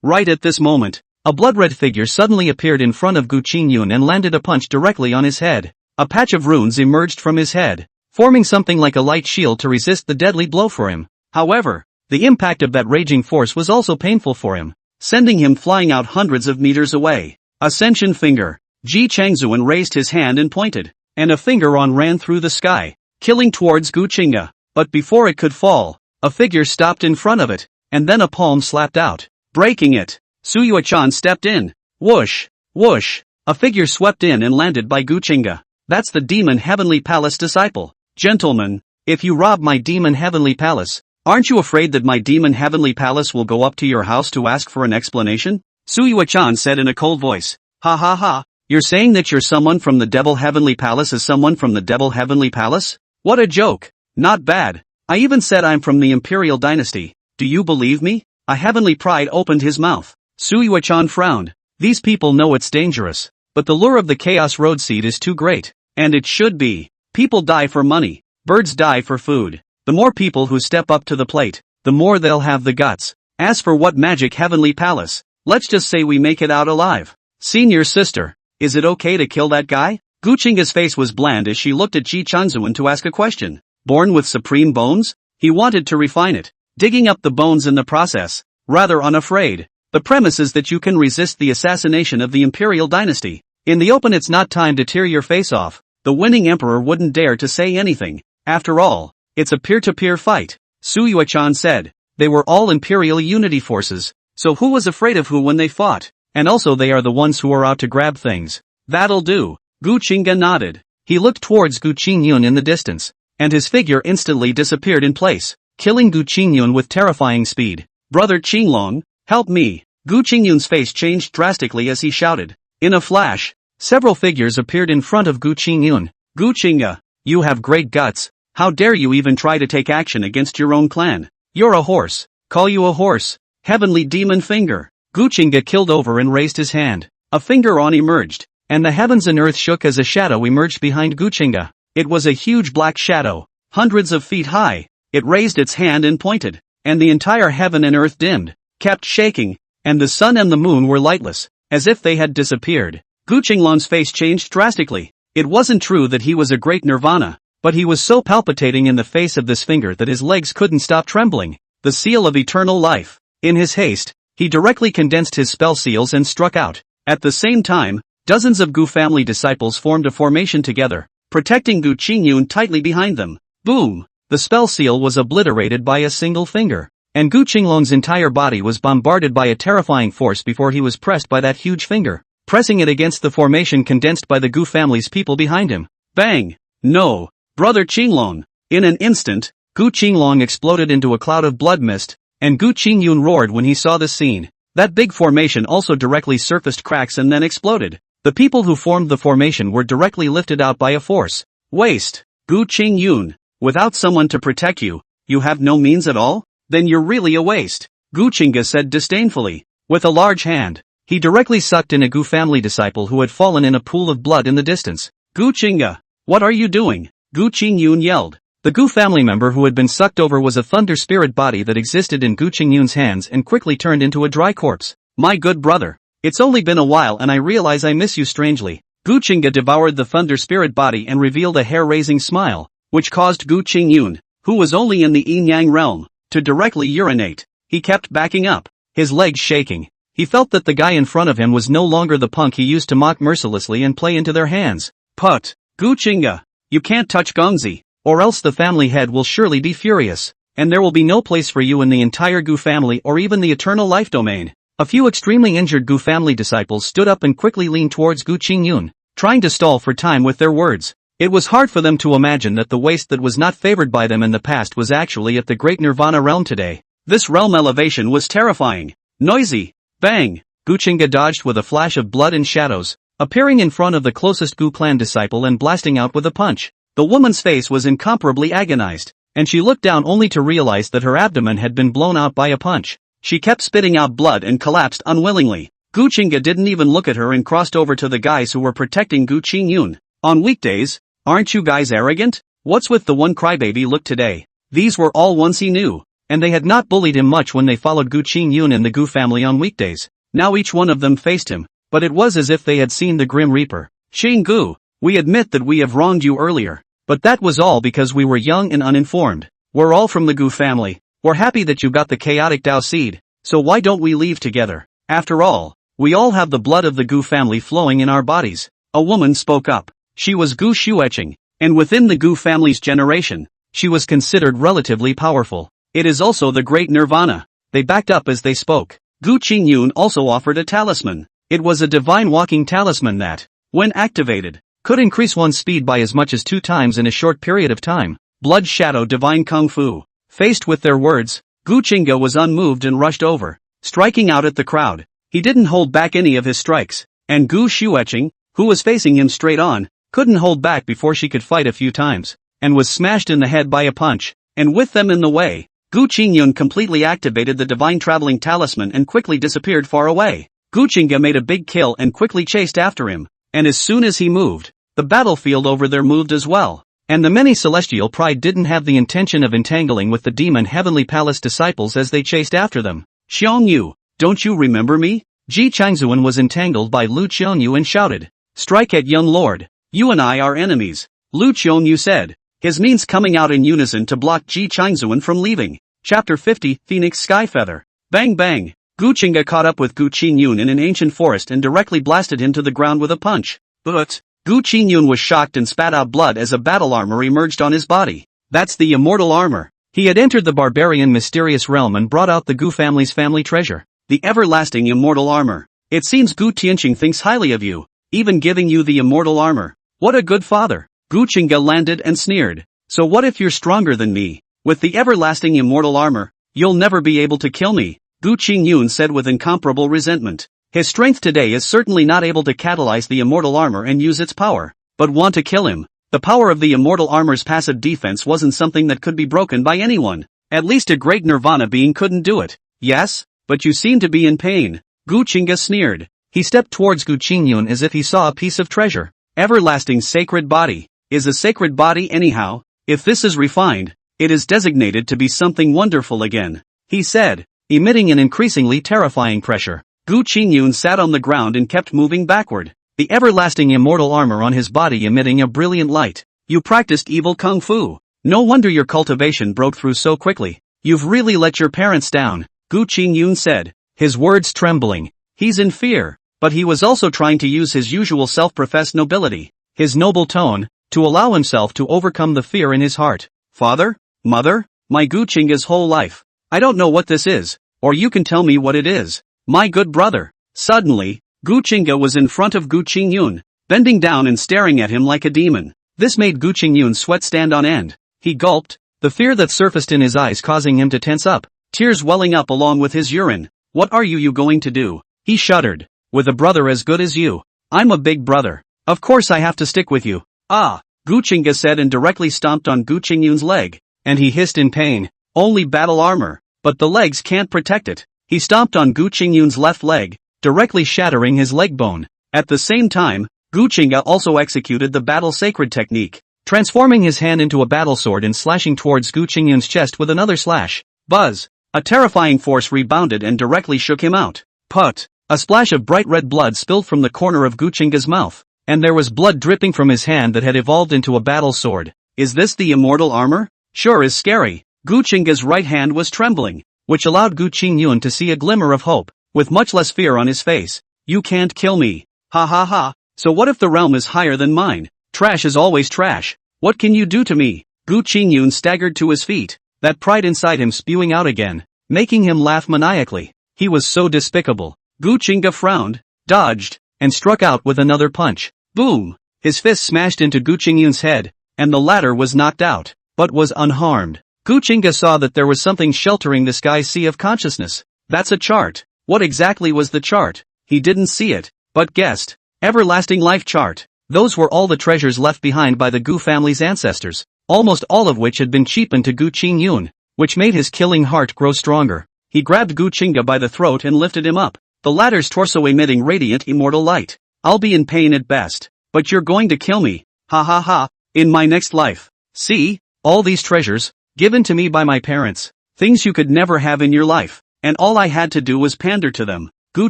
Right at this moment, a blood-red figure suddenly appeared in front of Gu Qingge and landed a punch directly on his head. A patch of runes emerged from his head, forming something like a light shield to resist the deadly blow for him. However, the impact of that raging force was also painful for him, sending him flying out hundreds of meters away. Ascension finger. Gu Qingge raised his hand and pointed, and a finger ran through the sky, killing towards Gu Qingge. But before it could fall, a figure stopped in front of it, and then a palm slapped out, breaking it. Su Yuechan stepped in. Whoosh! Whoosh! A figure swept in and landed by Gu Qingge. That's the demon heavenly palace disciple. Gentlemen, if you rob my demon heavenly palace, aren't you afraid that my demon heavenly palace will go up to your house to ask for an explanation? Su Yuechan said in a cold voice. Ha ha ha, you're saying that you're someone from the devil heavenly palace is someone from the devil heavenly palace? What a joke. Not bad. I even said I'm from the imperial dynasty. Do you believe me? A heavenly pride opened his mouth. Su Yuechan frowned. These people know it's dangerous, but the lure of the chaos road seed is too great. And it should be. People die for money. Birds die for food. The more people who step up to the plate, the more they'll have the guts. As for what magic heavenly palace, let's just say we make it out alive. Senior sister, is it okay to kill that guy? Gu Qingge's face was bland as she looked at Gu Qingge to ask a question. Born with supreme bones? He wanted to refine it, digging up the bones in the process, rather unafraid. The premise is that you can resist the assassination of the imperial dynasty. In the open it's not time to tear your face off. The winning emperor wouldn't dare to say anything. After all, it's a peer-to-peer fight. Su Yuechan said. They were all imperial unity forces, so who was afraid of who when they fought? And also they are the ones who are out to grab things. That'll do. Gu Qingge nodded. He looked towards Gu Qingge in the distance, and his figure instantly disappeared in place, killing Gu Qingge with terrifying speed. Brother Qinglong, help me. Gu Qingge's face changed drastically as he shouted. In a flash, several figures appeared in front of Gu Qingge. Gu Qingge, you have great guts. How dare you even try to take action against your own clan? You're a horse. Call you a horse. Heavenly demon finger. Gu Qingge killed over and raised his hand. A finger on emerged, and the heavens and earth shook as a shadow emerged behind Gu Qingge. It was a huge black shadow, hundreds of feet high. It raised its hand and pointed, and the entire heaven and earth dimmed, kept shaking, and the sun and the moon were lightless, as if they had disappeared. Gu Qinglong's face changed drastically. It wasn't true that he was a great nirvana, but he was so palpitating in the face of this finger that his legs couldn't stop trembling. The seal of eternal life. In his haste, he directly condensed his spell seals and struck out. At the same time, dozens of Gu family disciples formed a formation together, protecting Gu Qingge tightly behind them. Boom! The spell seal was obliterated by a single finger, and Gu Qinglong's entire body was bombarded by a terrifying force before he was pressed by that huge finger, pressing it against the formation condensed by the Gu family's people behind him. Bang! No! Brother Qinglong! In an instant, Gu Qinglong exploded into a cloud of blood mist, and Gu Qingge roared when he saw this scene. That big formation also directly surfaced cracks and then exploded. The people who formed the formation were directly lifted out by a force. Waste! Gu Qingge, without someone to protect you, you have no means at all? Then you're really a waste, Gu Qingge said disdainfully. With a large hand, he directly sucked in a Gu family disciple who had fallen in a pool of blood in the distance. Gu Qingge, what are you doing? Gu Qingge yelled. The Gu family member who had been sucked over was a thunder spirit body that existed in Gu Qingge's hands and quickly turned into a dry corpse. My good brother, it's only been a while and I realize I miss you strangely. Gu Qingge devoured the thunder spirit body and revealed a hair-raising smile, which caused Gu Qingge, who was only in the yin-yang realm, to directly urinate. He kept backing up, his legs shaking. He felt that the guy in front of him was no longer the punk he used to mock mercilessly and play into their hands. Put! Gu Qingge, you can't touch Gongzi, or else the family head will surely be furious, and there will be no place for you in the entire Gu family or even the eternal life domain. A few extremely injured Gu family disciples stood up and quickly leaned towards Gu Qingge, trying to stall for time with their words. It was hard for them to imagine that the waste that was not favored by them in the past was actually at the great nirvana realm today. This realm elevation was terrifying. Noisy. Bang! Gu Qingge dodged with a flash of blood and shadows, appearing in front of the closest Gu clan disciple and blasting out with a punch. The woman's face was incomparably agonized, and she looked down only to realize that her abdomen had been blown out by a punch. She kept spitting out blood and collapsed unwillingly. Gu Qingge didn't even look at her and crossed over to the guys who were protecting Gu Qingge. On weekdays, aren't you guys arrogant? What's with the one crybaby look today? These were all ones he knew, and they had not bullied him much when they followed Gu Qingge and the Gu family on weekdays. Now each one of them faced him, but it was as if they had seen the Grim Reaper. Xinggu, we admit that we have wronged you earlier, but that was all because we were young and uninformed. We're all from the Gu family. We're happy that you got the chaotic Dao seed, so why don't we leave together? After all, we all have the blood of the Gu family flowing in our bodies. A woman spoke up. She was Gu Qingge, and within the Gu family's generation, she was considered relatively powerful. It is also the great nirvana. They backed up as they spoke. Gu Qingge also offered a talisman. It was a divine walking talisman that, when activated, could increase one's speed by as much as 2 times in a short period of time. Blood Shadow Divine Kung Fu. Faced with their words, Gu Qingge was unmoved and rushed over, striking out at the crowd. He didn't hold back any of his strikes, and Gu Qingge, who was facing him straight on, couldn't hold back before she could fight a few times, and was smashed in the head by a punch, and with them in the way, Gu Qingge completely activated the divine traveling talisman and quickly disappeared far away. Gu Qingge made a big kill and quickly chased after him, and as soon as he moved, the battlefield over there moved as well. And the many celestial pride didn't have the intention of entangling with the demon heavenly palace disciples as they chased after them. Xiongyu, don't you remember me? Ji Changzuan was entangled by Lu Qiongyu and shouted, strike at young lord, you and I are enemies. Lu Qiongyu said, his means coming out in unison to block Gu Qingge from leaving. Chapter 50, Phoenix Skyfeather. Bang bang! Gu Qingge caught up with Gu Qingge in an ancient forest and directly blasted him to the ground with a punch. But Gu Qingge was shocked and spat out blood as a battle armor emerged on his body. That's the immortal armor. He had entered the barbarian mysterious realm and brought out the Gu family's family treasure, the everlasting immortal armor. It seems Gu Qingge thinks highly of you, even giving you the immortal armor. What a good father. Gu Qingge landed and sneered. So what if you're stronger than me? With the everlasting immortal armor, you'll never be able to kill me, Gu Qingge said with incomparable resentment. His strength today is certainly not able to catalyze the immortal armor and use its power, but want to kill him. The power of the immortal armor's passive defense wasn't something that could be broken by anyone. At least a great nirvana being couldn't do it. Yes, but you seem to be in pain, Gu Qingge sneered. He stepped towards Gu Qingge as if he saw a piece of treasure. Everlasting sacred body. Is a sacred body anyhow? If this is refined, it is designated to be something wonderful again, he said, emitting an increasingly terrifying pressure. Gu Qingge sat on the ground and kept moving backward, the everlasting immortal armor on his body emitting a brilliant light. You practiced evil kung fu. No wonder your cultivation broke through so quickly. You've really let your parents down, Gu Qingge said, his words trembling. He's in fear, but he was also trying to use his usual self-professed nobility, his noble tone, to allow himself to overcome the fear in his heart. Father? Mother? My Gu Qingge's whole life. I don't know what this is, or you can tell me what it is. My good brother. Suddenly, Gu Qingge was in front of Gu Qingge, bending down and staring at him like a demon. This made Gu Qingge's sweat stand on end. He gulped, the fear that surfaced in his eyes causing him to tense up, tears welling up along with his urine. What are you going to do? He shuddered. With a brother as good as you. I'm a big brother. Of course I have to stick with you. Ah, Gu Qingge said and directly stomped on Gu Qingge's leg, and he hissed in pain. Only battle armor, but the legs can't protect it. He stomped on Gu Qingge's left leg, directly shattering his leg bone. At the same time, Gu Qingge also executed the battle sacred technique, transforming his hand into a battle sword and slashing towards Gu Qingge's chest with another slash. Buzz! A terrifying force rebounded and directly shook him out. Put! A splash of bright red blood spilled from the corner of Gu Qingge's mouth, and there was blood dripping from his hand that had evolved into a battle sword. Is this the immortal armor? Sure is scary. Gu Qingge's right hand was trembling, which allowed Gu Qingge to see a glimmer of hope, with much less fear on his face. You can't kill me. Ha ha ha. So what if the realm is higher than mine? Trash is always trash. What can you do to me? Gu Qingge staggered to his feet, that pride inside him spewing out again, making him laugh maniacally. He was so despicable. Gu Qingge frowned, dodged, and struck out with another punch. Boom! His fist smashed into Gu Qingge's head, and the latter was knocked out, but was unharmed. Gu Qingge saw that there was something sheltering this guy's sea of consciousness. That's a chart. What exactly was the chart? He didn't see it, but guessed. Everlasting life chart. Those were all the treasures left behind by the Gu family's ancestors, almost all of which had been cheapened to Gu Qingge, which made his killing heart grow stronger. He grabbed Gu Qingge by the throat and lifted him up, the latter's torso emitting radiant immortal light. I'll be in pain at best, but you're going to kill me. Ha ha ha, in my next life. See, all these treasures, given to me by my parents, things you could never have in your life, and all I had to do was pander to them, Gu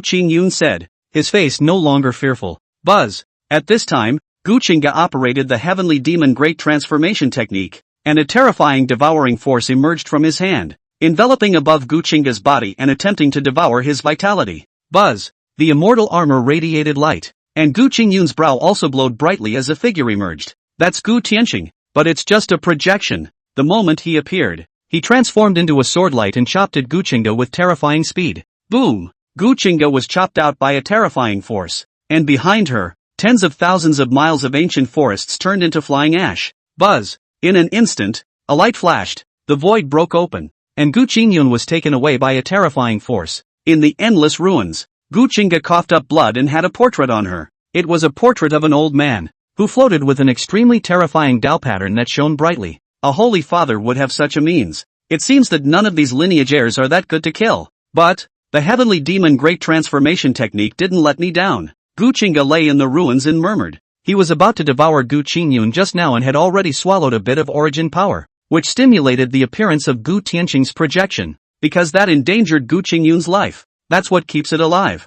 Qingge said, his face no longer fearful. Buzz! At this time, Gu Qingge operated the heavenly demon great transformation technique, and a terrifying devouring force emerged from his hand, enveloping above Gu Qingge's body and attempting to devour his vitality. Buzz! The immortal armor radiated light, and Gu Qingge's brow also glowed brightly as a figure emerged. That's Gu Qingge, but it's just a projection. The moment he appeared, he transformed into a swordlight and chopped at Gu Qingge with terrifying speed. Boom! Gu Qingge was chopped out by a terrifying force, and behind her, tens of thousands of miles of ancient forests turned into flying ash. Buzz! In an instant, a light flashed, the void broke open, and Gu Qingge was taken away by a terrifying force. In the endless ruins, Gu Qingge coughed up blood and had a portrait on her. It was a portrait of an old man, who floated with an extremely terrifying Tao pattern that shone brightly. A holy father would have such a means. It seems that none of these lineage heirs are that good to kill. But, the heavenly demon great transformation technique didn't let me down. Gu Qingge lay in the ruins and murmured. He was about to devour Gu Qingge just now and had already swallowed a bit of origin power, which stimulated the appearance of Gu Qingge's projection, because that endangered Gu Qingge's life. That's what keeps it alive.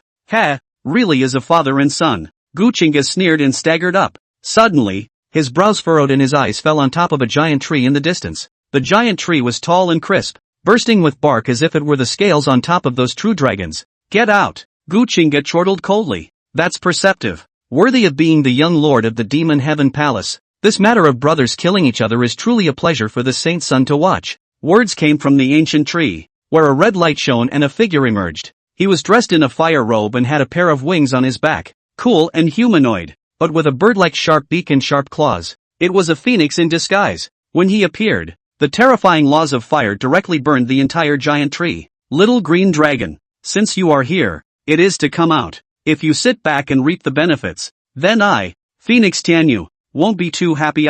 Really is a father and son. Gu Qingge sneered and staggered up. Suddenly, His brows furrowed and his eyes fell on top of a giant tree in the distance. The giant tree was tall and crisp, bursting with bark as if it were the scales on top of those true dragons. Get out! Gu Qingge chortled coldly. That's perceptive. Worthy of being the young lord of the demon heaven palace. This matter of brothers killing each other is truly a pleasure for the saint's son to watch. Words came from the ancient tree, where a red light shone and a figure emerged. He was dressed in a fire robe and had a pair of wings on his back, cool and humanoid, but with a bird-like sharp beak and sharp claws. It was a phoenix in disguise. When he appeared, the terrifying laws of fire directly burned the entire giant tree. Little green dragon, since you are here, it is to come out. If you sit back and reap the benefits, then I, Phoenix Tianyu, won't be too happy.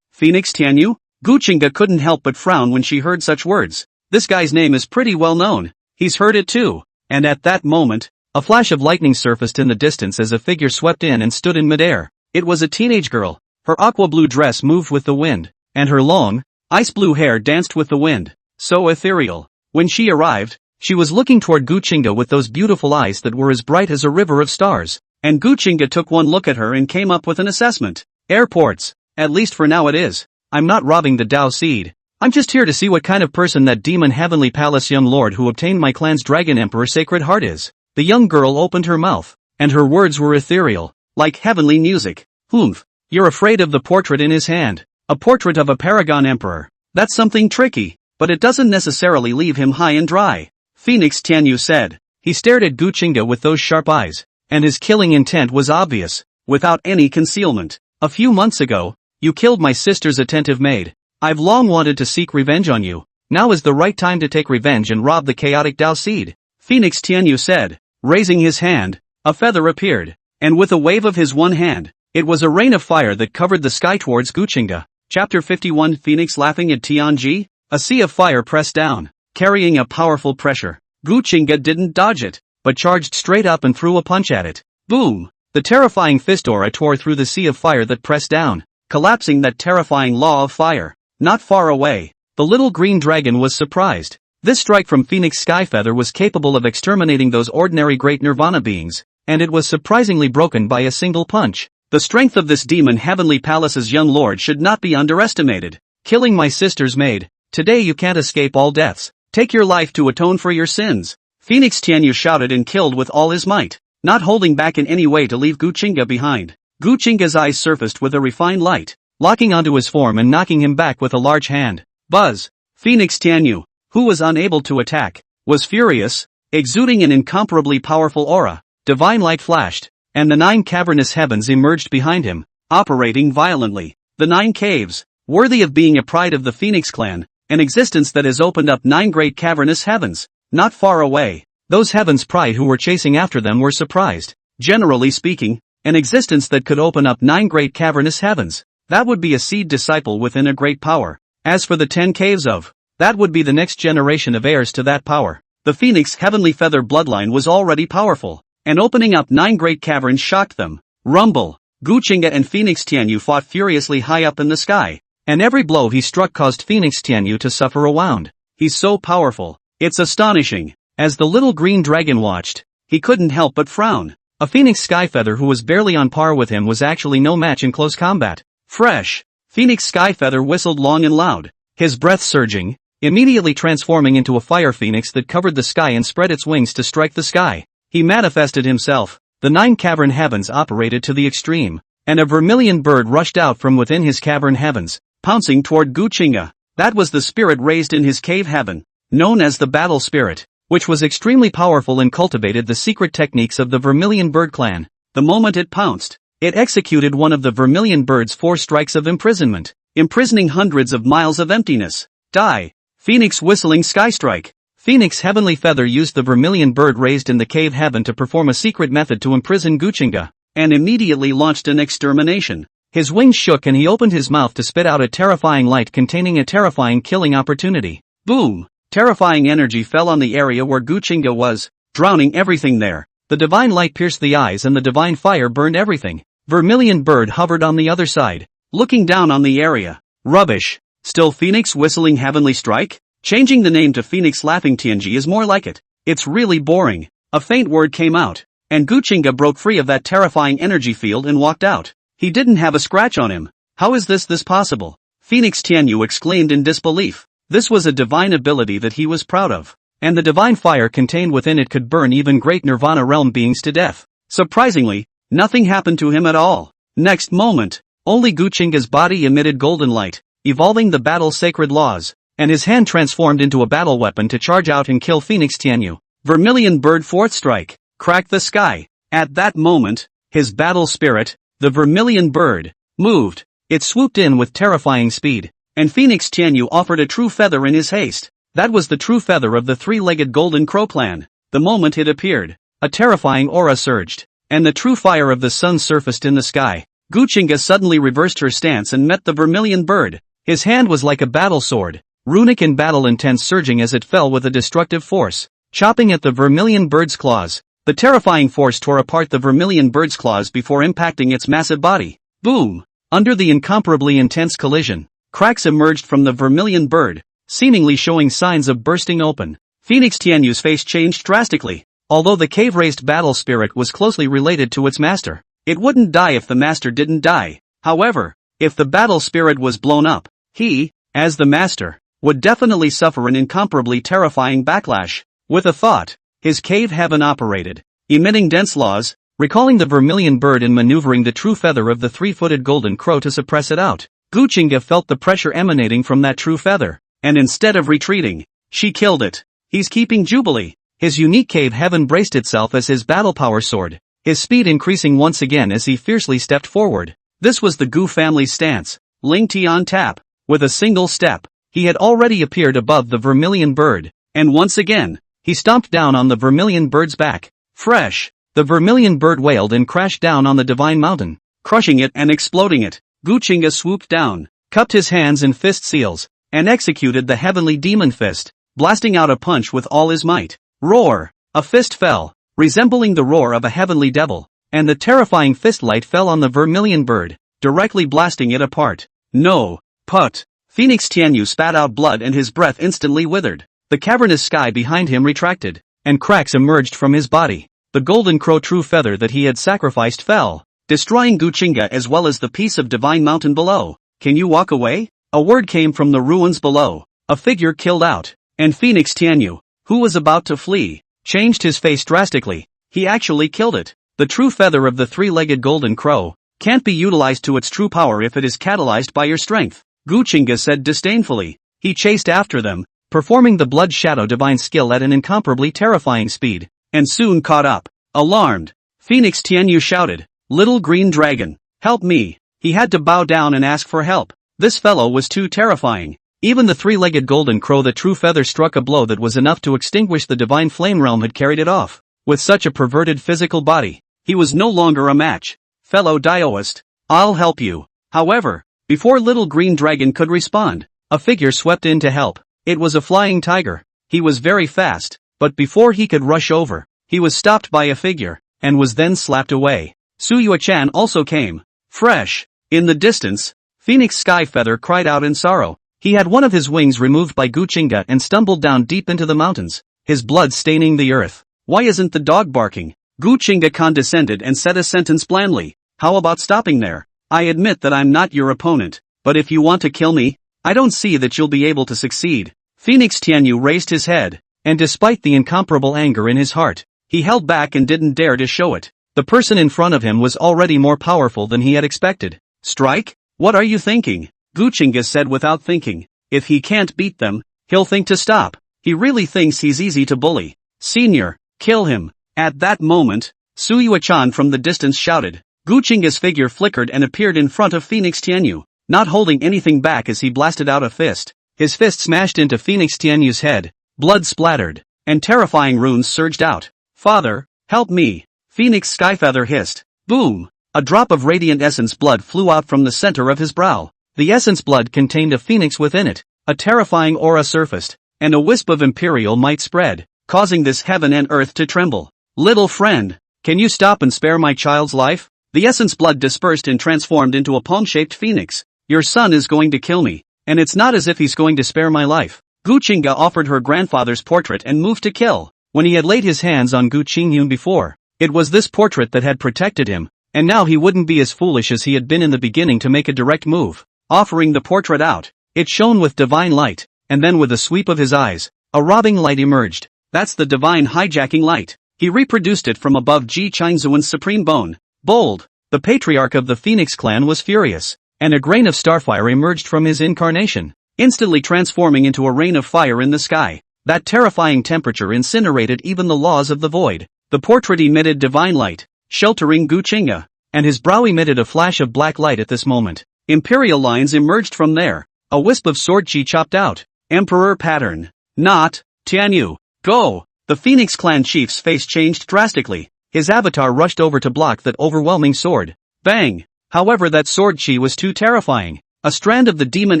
Phoenix Tianyu? Gu Qingge couldn't help but frown when she heard such words. This guy's name is pretty well known. He's heard it too. And at that moment, a flash of lightning surfaced in the distance as a figure swept in and stood in midair. It was a teenage girl. Her aqua blue dress moved with the wind, and her long, ice blue hair danced with the wind. So ethereal. When she arrived, she was looking toward Gu Qingge with those beautiful eyes that were as bright as a river of stars. And Gu Qingge took one look at her and came up with an assessment. Airports. At least for now it is. I'm not robbing the Dao seed. I'm just here to see what kind of person that demon heavenly palace young lord who obtained my clan's dragon emperor sacred heart is. The young girl opened her mouth, and her words were ethereal, like heavenly music. Humph. You're afraid of the portrait in his hand. A portrait of a paragon emperor. That's something tricky, but it doesn't necessarily leave him high and dry. Phoenix Tianyu said. He stared at Gu Qingge with those sharp eyes, and his killing intent was obvious, without any concealment. A few months ago, you killed my sister's attentive maid. I've long wanted to seek revenge on you. Now is the right time to take revenge and rob the chaotic Dao seed. Phoenix Tianyu said. Raising his hand, a feather appeared, and with a wave of his one hand, it was a rain of fire that covered the sky towards Gu Qingge. Chapter 51 Phoenix laughing at Tianji? A sea of fire pressed down, carrying a powerful pressure. Gu Qingge didn't dodge it, but charged straight up and threw a punch at it. Boom! The terrifying fist aura tore through the sea of fire that pressed down, collapsing that terrifying law of fire. Not far away, the little green dragon was surprised. This strike from Phoenix Skyfeather was capable of exterminating those ordinary great nirvana beings, and it was surprisingly broken by a single punch. The strength of this demon heavenly palace's young lord should not be underestimated. Killing my sister's maid. Today you can't escape all deaths. Take your life to atone for your sins. Phoenix Tianyu shouted and killed with all his might, not holding back in any way to leave Gu Qingge behind. Gu Qingge's eyes surfaced with a refined light, locking onto his form and knocking him back with a large hand. Buzz! Phoenix Tianyu, who was unable to attack, was furious, exuding an incomparably powerful aura. Divine light flashed, and the 9 cavernous heavens emerged behind him, operating violently. The 9 caves, worthy of being a pride of the Phoenix clan, an existence that has opened up 9 great cavernous heavens. Not far away, those heavens' pride who were chasing after them were surprised. Generally speaking, an existence that could open up 9 great cavernous heavens, that would be a seed disciple within a great power. As for the 10 caves of, that would be the next generation of heirs to that power. The Phoenix heavenly feather bloodline was already powerful, and opening up 9 great caverns shocked them. Rumble! Gu Qingge and Phoenix Tianyu fought furiously high up in the sky, and every blow he struck caused Phoenix Tianyu to suffer a wound. He's so powerful. It's astonishing. As the little green dragon watched, he couldn't help but frown. A Phoenix Skyfeather who was barely on par with him was actually no match in close combat. Fresh! Phoenix Skyfeather whistled long and loud, his breath surging, immediately transforming into a fire phoenix that covered the sky and spread its wings to strike the sky. He manifested himself. The 9 cavern heavens operated to the extreme, and a vermilion bird rushed out from within his cavern heavens, pouncing toward Gu Qingge. That was the spirit raised in his cave heaven, known as the battle spirit, which was extremely powerful and cultivated the secret techniques of the vermilion bird clan. The moment it pounced, it executed one of the vermilion bird's 4 strikes of imprisonment, imprisoning hundreds of miles of emptiness. Die! Phoenix whistling sky strike. Phoenix heavenly feather used the vermilion bird raised in the cave heaven to perform a secret method to imprison Gu Qingge, and immediately launched an extermination. His wings shook and he opened his mouth to spit out a terrifying light containing a terrifying killing opportunity. Boom! Terrifying energy fell on the area where Gu Qingge was, drowning everything there. The divine light pierced the eyes and the divine fire burned everything. Vermilion bird hovered on the other side, looking down on the area. Rubbish! Still Phoenix whistling heavenly strike? Changing the name to Phoenix laughing Tianji is more like it. It's really boring. A faint word came out, and Gu Qingge broke free of that terrifying energy field and walked out. He didn't have a scratch on him, How is this possible? Phoenix Tianyu exclaimed in disbelief. This was a divine ability that he was proud of. And the divine fire contained within it could burn even great Nirvana realm beings to death. Surprisingly, nothing happened to him at all. Next moment, only Gu Qingge's body emitted golden light, evolving the battle's sacred laws, and his hand transformed into a battle weapon to charge out and kill Phoenix Tianyu. Vermilion Bird Fourth Strike, cracked the sky. At that moment, his battle spirit, the Vermilion Bird, moved. It swooped in with terrifying speed, and Phoenix Tianyu offered a true feather in his haste. That was the true feather of the three-legged Golden Crow clan. The moment it appeared, a terrifying aura surged, and the true fire of the sun surfaced in the sky. Gu Qingge suddenly reversed her stance and met the Vermilion Bird. His hand was like a battle sword, runic in battle intent surging as it fell with a destructive force, chopping at the Vermilion Bird's claws. The terrifying force tore apart the Vermilion Bird's claws before impacting its massive body. Boom! Under the incomparably intense collision, cracks emerged from the Vermilion Bird, seemingly showing signs of bursting open. Phoenix Tianyu's face changed drastically. Although the cave-raised battle spirit was closely related to its master, it wouldn't die if the master didn't die. However, if the battle spirit was blown up, he, as the master, would definitely suffer an incomparably terrifying backlash. With a thought, his cave heaven operated, emitting dense laws, recalling the Vermilion Bird and maneuvering the true feather of the three-footed Golden Crow to suppress it out. Gu Qingge felt the pressure emanating from that true feather, and instead of retreating, she killed it. He's keeping Jubilee. His unique cave heaven braced itself as his battle power soared, his speed increasing once again as he fiercely stepped forward. This was the Gu family's stance. Ling Ti on tap. With a single step, he had already appeared above the Vermilion Bird, and once again, he stomped down on the Vermilion Bird's back. Fresh. The Vermilion Bird wailed and crashed down on the Divine Mountain, crushing it and exploding it. Gu Qingge swooped down, cupped his hands in fist seals, and executed the Heavenly Demon Fist, blasting out a punch with all his might. Roar! A fist fell, resembling the roar of a heavenly devil, and the terrifying fist light fell on the Vermilion Bird, directly blasting it apart. No! Put! Phoenix Tianyu spat out blood and his breath instantly withered. The cavernous sky behind him retracted, and cracks emerged from his body. The Golden Crow true feather that he had sacrificed fell, destroying Gu Qingge as well as the piece of Divine Mountain below. Can you walk away? A word came from the ruins below. A figure killed out, and Phoenix Tianyu, who was about to flee, changed his face drastically. He actually killed it. The true feather of the three-legged Golden Crow can't be utilized to its true power if it is catalyzed by your strength, Gu Qingge said disdainfully. He chased after them, performing the Blood Shadow divine skill at an incomparably terrifying speed, and soon caught up. Alarmed, Phoenix Tianyu shouted, "Little green dragon, help me!" He had to bow down and ask for help. This fellow was too terrifying. Even the three-legged Golden Crow, the true feather, struck a blow that was enough to extinguish the divine flame realm had carried it off. With such a perverted physical body, he was no longer a match. Fellow Daoist, I'll help you. However, before little green dragon could respond, a figure swept in to help. It was a flying tiger. He was very fast, but before he could rush over, he was stopped by a figure, and was then slapped away. Su Yuechan also came. Fresh. In the distance, Phoenix Skyfeather cried out in sorrow. He had one of his wings removed by Gu Qingge and stumbled down deep into the mountains, his blood staining the earth. Why isn't the dog barking? Gu Qingge condescended and said a sentence blandly. How about stopping there? I admit that I'm not your opponent, but if you want to kill me, I don't see that you'll be able to succeed. Phoenix Tianyu raised his head, and despite the incomparable anger in his heart, he held back and didn't dare to show it. The person in front of him was already more powerful than he had expected. Strike? What are you thinking? Gu Qingge said without thinking. If he can't beat them, he'll think to stop. He really thinks he's easy to bully. Senior, kill him. At that moment, Su Yuechan from the distance shouted. Gu Qingge's figure flickered and appeared in front of Phoenix Tianyu, not holding anything back as he blasted out a fist. His fist smashed into Phoenix Tianyu's head, blood splattered, and terrifying runes surged out. Father, help me! Phoenix Skyfeather hissed. Boom! A drop of radiant essence blood flew out from the center of his brow. The essence blood contained a phoenix within it. A terrifying aura surfaced, and a wisp of imperial might spread, causing this heaven and earth to tremble. Little friend, can you stop and spare my child's life? The essence blood dispersed and transformed into a palm-shaped phoenix. Your son is going to kill me, and it's not as if he's going to spare my life. Gu Qingge offered her grandfather's portrait and moved to kill. When he had laid his hands on Gu Qingge before, it was this portrait that had protected him, And now he wouldn't be as foolish as he had been in the beginning to make a direct move. Offering the portrait out, it shone with divine light, and then with a sweep of his eyes, a robbing light emerged. That's the divine hijacking light. He reproduced it from above Gu Qingge's supreme bone. Bold. The patriarch of the Phoenix clan was furious, and a grain of starfire emerged from his incarnation, instantly transforming into a rain of fire in the sky. That terrifying temperature incinerated even the laws of the void. The portrait emitted divine light, sheltering Gu Qingge, and his brow emitted a flash of black light at this moment. Imperial lines emerged from there. A wisp of sword chi chopped out. Emperor pattern. Not. Tianyu. Go. The Phoenix clan chief's face changed drastically. His avatar rushed over to block that overwhelming sword. Bang. However, that sword chi was too terrifying. A strand of the demon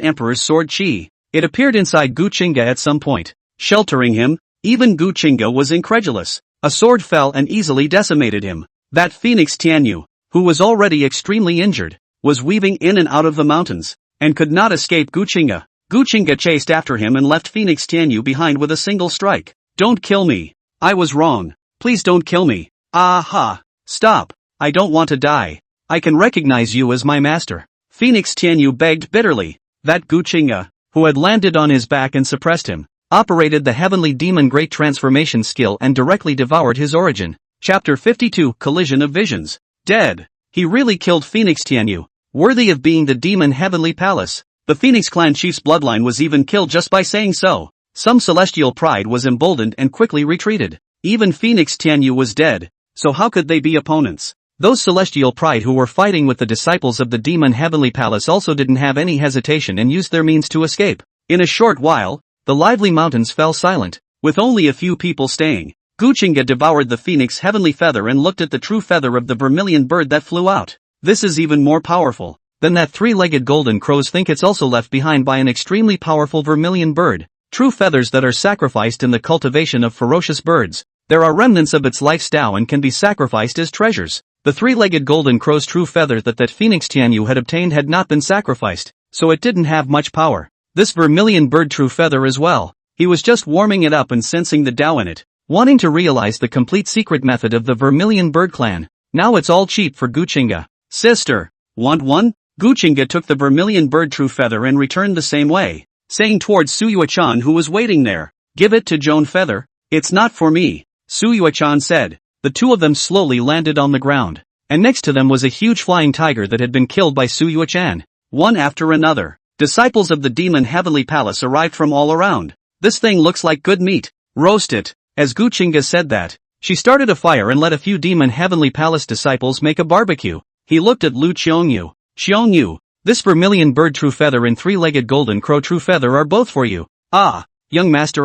emperor's sword chi. It appeared inside Gu Qingge at some point, sheltering him. Even Gu Qingge was incredulous. A sword fell and easily decimated him. That Phoenix Tianyu, who was already extremely injured, was weaving in and out of the mountains, and could not escape Gu Qingge. Gu Qingge chased after him and left Phoenix Tianyu behind with a single strike. Don't kill me. I was wrong. Please don't kill me. Aha. Stop. I don't want to die. I can recognize you as my master. Phoenix Tianyu begged bitterly. That Gu Qingge, who had landed on his back and suppressed him, operated the heavenly demon great transformation skill and directly devoured his origin. Chapter 52 Collision of Visions. Dead. He really killed Phoenix Tianyu, worthy of being the demon heavenly palace. The Phoenix clan chief's bloodline was even killed just by saying so. Some celestial pride was emboldened and quickly retreated. Even Phoenix Tianyu was dead, so how could they be opponents? Those celestial pride who were fighting with the disciples of the demon heavenly palace also didn't have any hesitation and used their means to escape. In a short while, the lively mountains fell silent, with only a few people staying. Gu Qingge devoured the phoenix heavenly feather and looked at the true feather of the vermilion bird that flew out. This is even more powerful than that three-legged golden crows think. It's also left behind by an extremely powerful vermilion bird. True feathers that are sacrificed in the cultivation of ferocious birds. There are remnants of its lifestyle and can be sacrificed as treasures. The three-legged golden crow's true feather that Phoenix Tianyu had obtained had not been sacrificed, so it didn't have much power. This vermilion bird true feather as well. He was just warming it up and sensing the Tao in it, wanting to realize the complete secret method of the vermilion bird clan. Now it's all cheap for Gu Qingge. Sister, want one? Gu Qingge took the vermilion bird true feather and returned the same way, saying towards Su Yuechan who was waiting there, give it to Joan Feather. It's not for me, Su Yuechan said. The two of them slowly landed on the ground, and next to them was a huge flying tiger that had been killed by Su Yuechan. One after another, disciples of the demon heavenly palace arrived from all around. This thing looks like good meat. Roast it. As Gu Qingge said that, she started a fire and let a few demon heavenly palace disciples make a barbecue. He looked at Lu Qiongyu. Qiongyu, this vermilion bird true feather and three-legged golden crow true feather are both for you. Ah, young master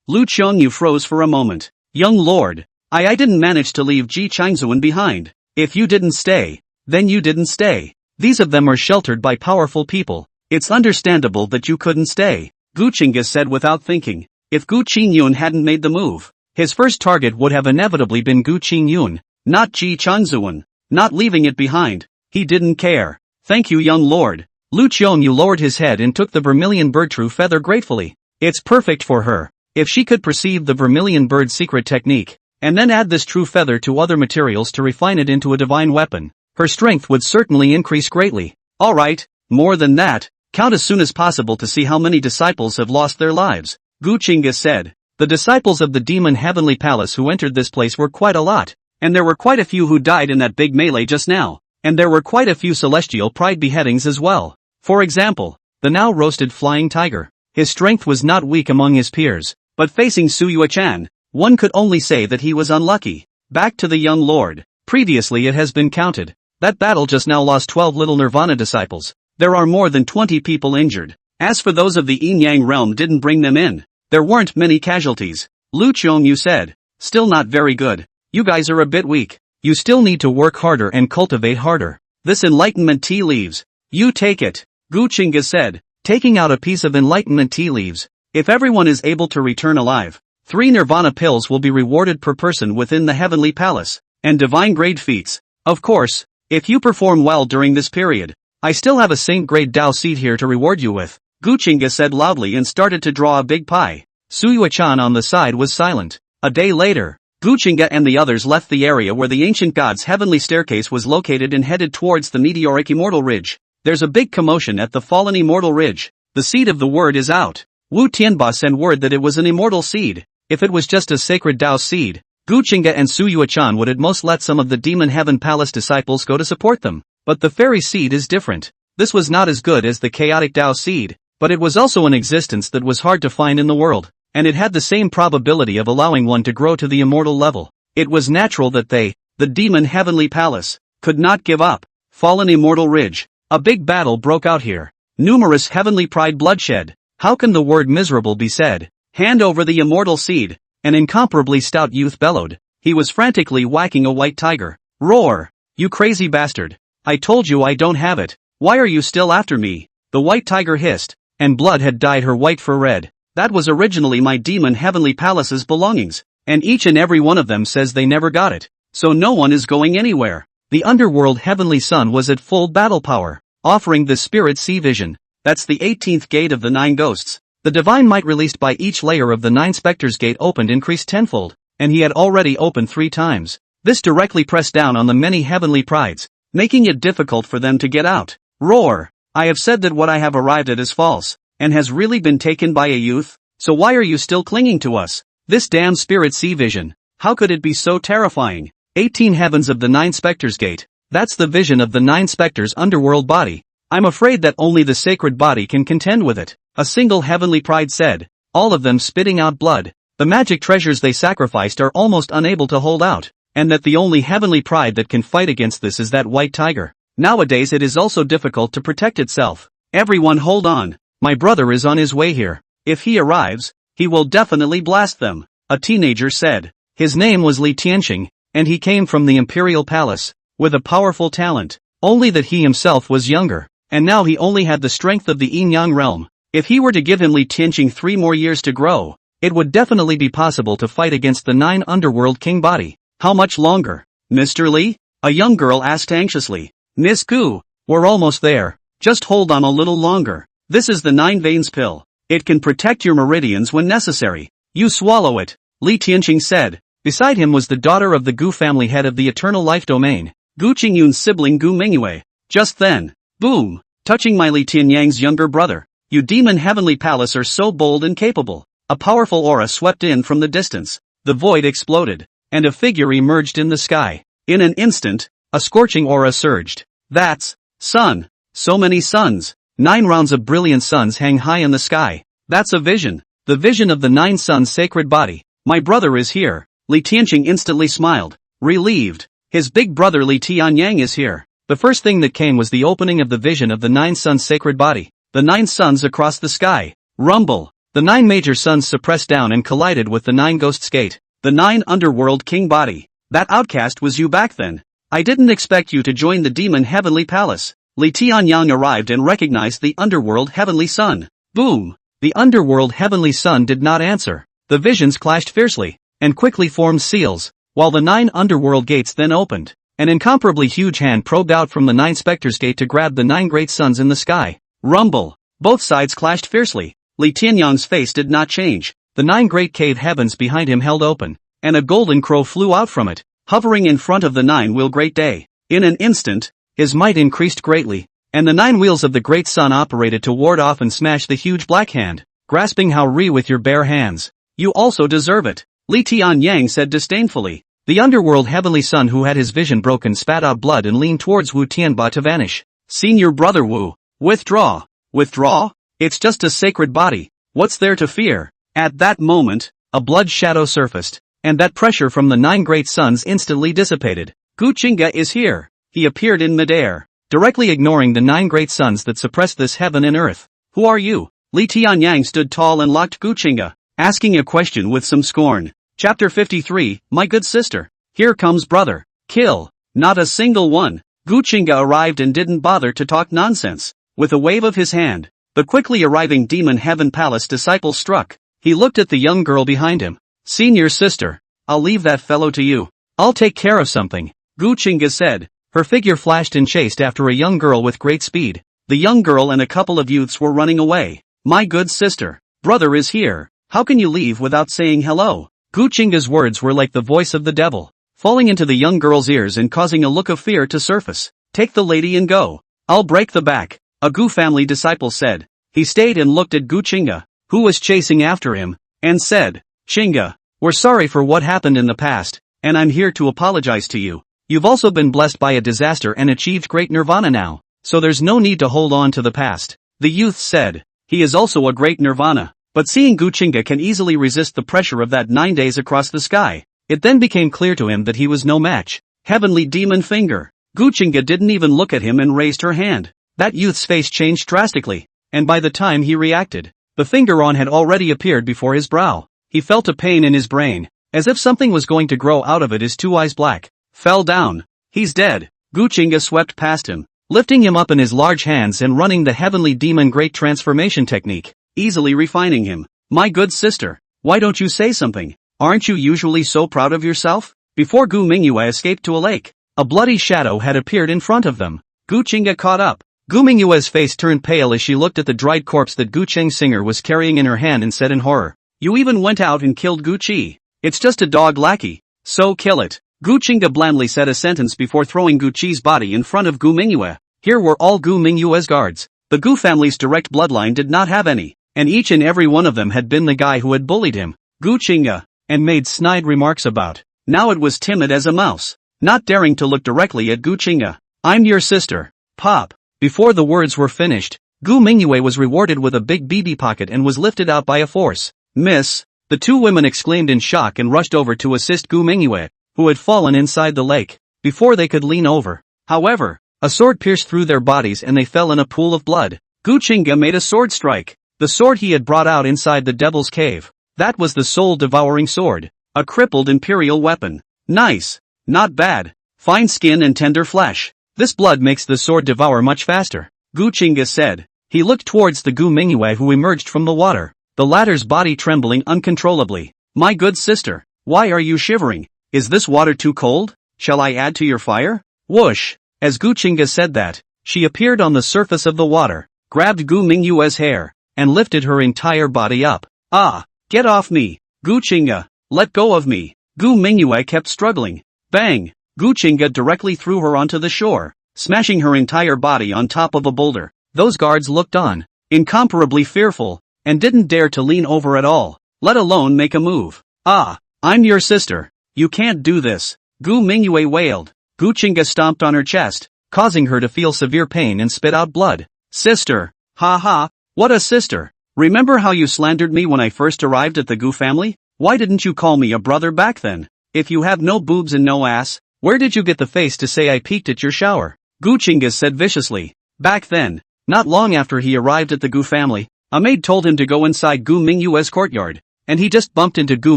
Lu Qiongyu froze for a moment. Young lord, I didn't manage to leave Gu Qingge behind. If you didn't stay, then you didn't stay. These of them are sheltered by powerful people. It's understandable that you couldn't stay, Gu Qingge said without thinking. If Gu Qingge hadn't made the move, his first target would have inevitably been Gu Qingge, not Gu Qingge. Not leaving it behind, he didn't care. Thank you, young lord. Lu Qiongyu lowered his head and took the vermilion bird true feather gratefully. It's perfect for her. If she could perceive the vermilion bird's secret technique, and then add this true feather to other materials to refine it into a divine weapon, her strength would certainly increase greatly. Alright, more than that, count as soon as possible to see how many disciples have lost their lives, Gu Qingge said. The disciples of the demon heavenly palace who entered this place were quite a lot, and there were quite a few who died in that big melee just now, and there were quite a few celestial pride beheadings as well. For example, the now roasted flying tiger. His strength was not weak among his peers, but facing Su Yuechan, one could only say that he was unlucky. Back to the young lord. Previously it has been counted. That battle just now lost 12 little Nirvana disciples. There are more than 20 people injured. As for those of the Yin-Yang realm didn't bring them in. There weren't many casualties. Lu Qiongyu said. Still not very good. You guys are a bit weak. You still need to work harder and cultivate harder. This enlightenment tea leaves. You take it, Gu Qingge said, taking out a piece of enlightenment tea leaves. If everyone is able to return alive, 3 Nirvana pills will be rewarded per person within the heavenly palace, and divine grade feats. Of course, if you perform well during this period, I still have a saint grade Dao seed here to reward you with, Gu Qingge said loudly and started to draw a big pie. Su Yuechan on the side was silent. A day later, Gu Qingge and the others left the area where the ancient god's heavenly staircase was located and headed towards the meteoric immortal ridge. There's a big commotion at the fallen immortal ridge. The seed of the word is out. Wu Tianba sent word that it was an immortal seed. If it was just a sacred Dao seed, Gu Qingge and Su Yuechan would at most let some of the Demon Heaven Palace disciples go to support them. But the fairy seed is different. This was not as good as the chaotic Dao seed, but it was also an existence that was hard to find in the world, and it had the same probability of allowing one to grow to the immortal level. It was natural that they, the Demon Heavenly Palace, could not give up. Fallen Immortal Ridge. A big battle broke out here. Numerous heavenly pride bloodshed. How can the word miserable be said? Hand over the immortal seed. An incomparably stout youth bellowed. He was frantically whacking a white tiger. Roar! You crazy bastard. I told you I don't have it. Why are you still after me? The white tiger hissed, and blood had dyed her white fur red. That was originally my Demon Heavenly Palace's belongings, and each and every one of them says they never got it. So no one is going anywhere. The underworld Heavenly Sun was at full battle power, offering the Spirit Sea Vision. That's the 18th gate of the 9 ghosts. The divine might released by each layer of the 9 specters gate opened increased tenfold, and he had already opened 3 times. This directly pressed down on the many heavenly prides, making it difficult for them to get out. Roar! I have said that what I have arrived at is false, and has really been taken by a youth, so why are you still clinging to us? This damn Spirit Sea Vision, how could it be so terrifying? 18 heavens of the 9 specters gate, that's the vision of the 9 specters underworld body. I'm afraid that only the sacred body can contend with it, a single heavenly pride said, all of them spitting out blood. The magic treasures they sacrificed are almost unable to hold out, and that the only heavenly pride that can fight against this is that white tiger. Nowadays it is also difficult to protect itself. Everyone hold on, my brother is on his way here. If he arrives, he will definitely blast them, a teenager said. His name was Li Tianxing, and he came from the Imperial Palace, with a powerful talent, only that he himself was younger, and now he only had the strength of the Yin-Yang realm. If he were to give him Li Tianxing 3 more years to grow, it would definitely be possible to fight against the 9 underworld king body. How much longer? Mr. Li? A young girl asked anxiously. Miss Gu, we're almost there. Just hold on a little longer. This is the 9 veins pill. It can protect your meridians when necessary. You swallow it, Li Tianxing said. Beside him was the daughter of the Gu family head of the eternal life domain, Gu Qingyun's sibling Gu Mingyue. Just then, boom, touching my Li Tianyang's younger brother. You Demon Heavenly Palace are so bold and capable. A powerful aura swept in from the distance. The void exploded, and a figure emerged in the sky. In an instant, a scorching aura surged. That's sun. So many suns. 9 rounds of brilliant suns hang high in the sky. That's a vision. The vision of the 9 suns' sacred body. My brother is here. Li Tianxing instantly smiled, relieved. His big brother Li Tianyang is here. The first thing that came was the opening of the vision of the 9 suns' sacred body. The 9 suns across the sky. Rumble. The 9 major suns suppressed down and collided with the 9 ghosts' gate. The 9 underworld king body. That outcast was you back then. I didn't expect you to join the Demon Heavenly Palace. Li Tianyang arrived and recognized the underworld heavenly sun. Boom! The underworld heavenly sun did not answer. The visions clashed fiercely, and quickly formed seals, while the 9 underworld gates then opened. An incomparably huge hand probed out from the 9 specters gate to grab the 9 great suns in the sky. Rumble! Both sides clashed fiercely. Li Tianyang's face did not change. The 9 great cave heavens behind him held open, and a golden crow flew out from it, hovering in front of the 9-wheel great day. In an instant, his might increased greatly, and the 9 wheels of the great sun operated to ward off and smash the huge black hand, grasping Haori with your bare hands. You also deserve it, Li Tianyang said disdainfully. The underworld heavenly sun who had his vision broken spat out blood and leaned towards Wu Tianba to vanish. Senior brother Wu, withdraw. Withdraw? It's just a sacred body. What's there to fear? At that moment, a blood shadow surfaced, and that pressure from the 9 great suns instantly dissipated. Gu Qingge is here. He appeared in midair, directly ignoring the 9 great suns that suppressed this heaven and earth. Who are you? Li Tianyang stood tall and locked Gu Qingge, asking a question with some scorn. Chapter 53, My good sister. Here comes brother. Kill. Not a single one. Gu Qingge arrived and didn't bother to talk nonsense. With a wave of his hand, the quickly arriving Demon Heaven Palace disciple struck. He looked at the young girl behind him. Senior sister, I'll leave that fellow to you. I'll take care of something, Gu Qingge said. Her figure flashed and chased after a young girl with great speed. The young girl and a couple of youths were running away. My good sister, brother is here. How can you leave without saying hello? Gu Qingge's words were like the voice of the devil, falling into the young girl's ears and causing a look of fear to surface. Take the lady and go. I'll break the back, a Gu family disciple said. He stayed and looked at Gu Qingge, who was chasing after him, and said, Qingge, we're sorry for what happened in the past, and I'm here to apologize to you. You've also been blessed by a disaster and achieved great nirvana now, so there's no need to hold on to the past. The youth said, he is also a great nirvana, but seeing Gu Qingge can easily resist the pressure of that 9 days across the sky, it then became clear to him that he was no match. Heavenly demon finger. Gu Qingge didn't even look at him and raised her hand. That youth's face changed drastically, and by the time he reacted, the finger on had already appeared before his brow. He felt a pain in his brain, as if something was going to grow out of it. His 2 eyes black. Fell down. He's dead. Gu Qingge swept past him, lifting him up in his large hands and running the heavenly demon great transformation technique, easily refining him. My good sister, why don't you say something? Aren't you usually so proud of yourself? Before Gu Mingyue escaped to a lake, a bloody shadow had appeared in front of them. Gu Qingge caught up. Gu Mingyue's face turned pale as she looked at the dried corpse that Gu Qingge was carrying in her hand and said in horror, you even went out and killed Gu Qi. It's just a dog lackey, so kill it. Gu Qingge blandly said a sentence before throwing Gu Qi's body in front of Gu Mingyue. Here were all Gu Mingyue's guards. The Gu family's direct bloodline did not have any, and each and every one of them had been the guy who had bullied him, Gu Qingge, and made snide remarks about. Now it was timid as a mouse, not daring to look directly at Gu Qingge. I'm your sister, Pop. Before the words were finished, Gu Mingyue was rewarded with a big BB pocket and was lifted out by a force. Miss, the 2 women exclaimed in shock and rushed over to assist Gu Mingyue, who had fallen inside the lake, before they could lean over. However, a sword pierced through their bodies and they fell in a pool of blood. Gu Qingge made a sword strike, the sword he had brought out inside the devil's cave. That was the soul-devouring sword, a crippled imperial weapon. Nice. Not bad. Fine skin and tender flesh. This blood makes the sword devour much faster, Gu Qingge said. He looked towards the Gu Mingyue who emerged from the water, the latter's body trembling uncontrollably. My good sister, why are you shivering? Is this water too cold? Shall I add to your fire? Whoosh! As Gu Qingge said that, she appeared on the surface of the water, grabbed Gu Mingyue's hair, and lifted her entire body up. Ah! Get off me! Gu Qingge, let go of me! Gu Mingyue kept struggling. Bang! Gu Qingge directly threw her onto the shore, smashing her entire body on top of a boulder. Those guards looked on, incomparably fearful, and didn't dare to lean over at all, let alone make a move. Ah! I'm your sister. You can't do this. Gu Mingyue wailed. Gu Qingge stomped on her chest, causing her to feel severe pain and spit out blood. Sister! Ha ha! What a sister! Remember how you slandered me when I first arrived at the Gu family? Why didn't you call me a brother back then? If you have no boobs and no ass, where did you get the face to say I peeked at your shower? Gu Qingge said viciously. Back then, not long after he arrived at the Gu family, a maid told him to go inside Gu Mingyue's courtyard, and he just bumped into Gu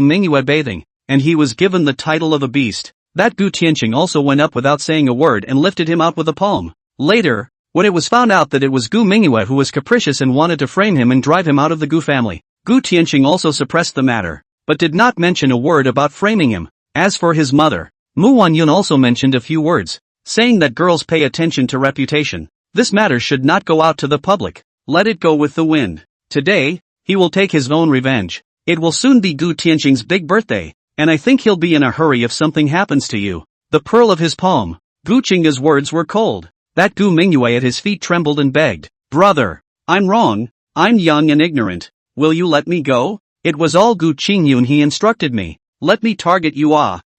Mingyue bathing, and he was given the title of a beast. That Gu Tianqing also went up without saying a word and lifted him out with a palm. Later, when it was found out that it was Gu Mingyue who was capricious and wanted to frame him and drive him out of the Gu family, Gu Tianqing also suppressed the matter, but did not mention a word about framing him. As for his mother, Mu Wanyun also mentioned a few words, saying that girls pay attention to reputation. This matter should not go out to the public. Let it go with the wind. Today, he will take his own revenge. It will soon be Gu Tianqing's big birthday, and I think he'll be in a hurry if something happens to you. The pearl of his palm. Gu Qingge's words were cold. That Gu Mingyue at his feet trembled and begged. Brother, I'm wrong. I'm young and ignorant. Will you let me go? It was all Gu Qingge he instructed me. Let me target you.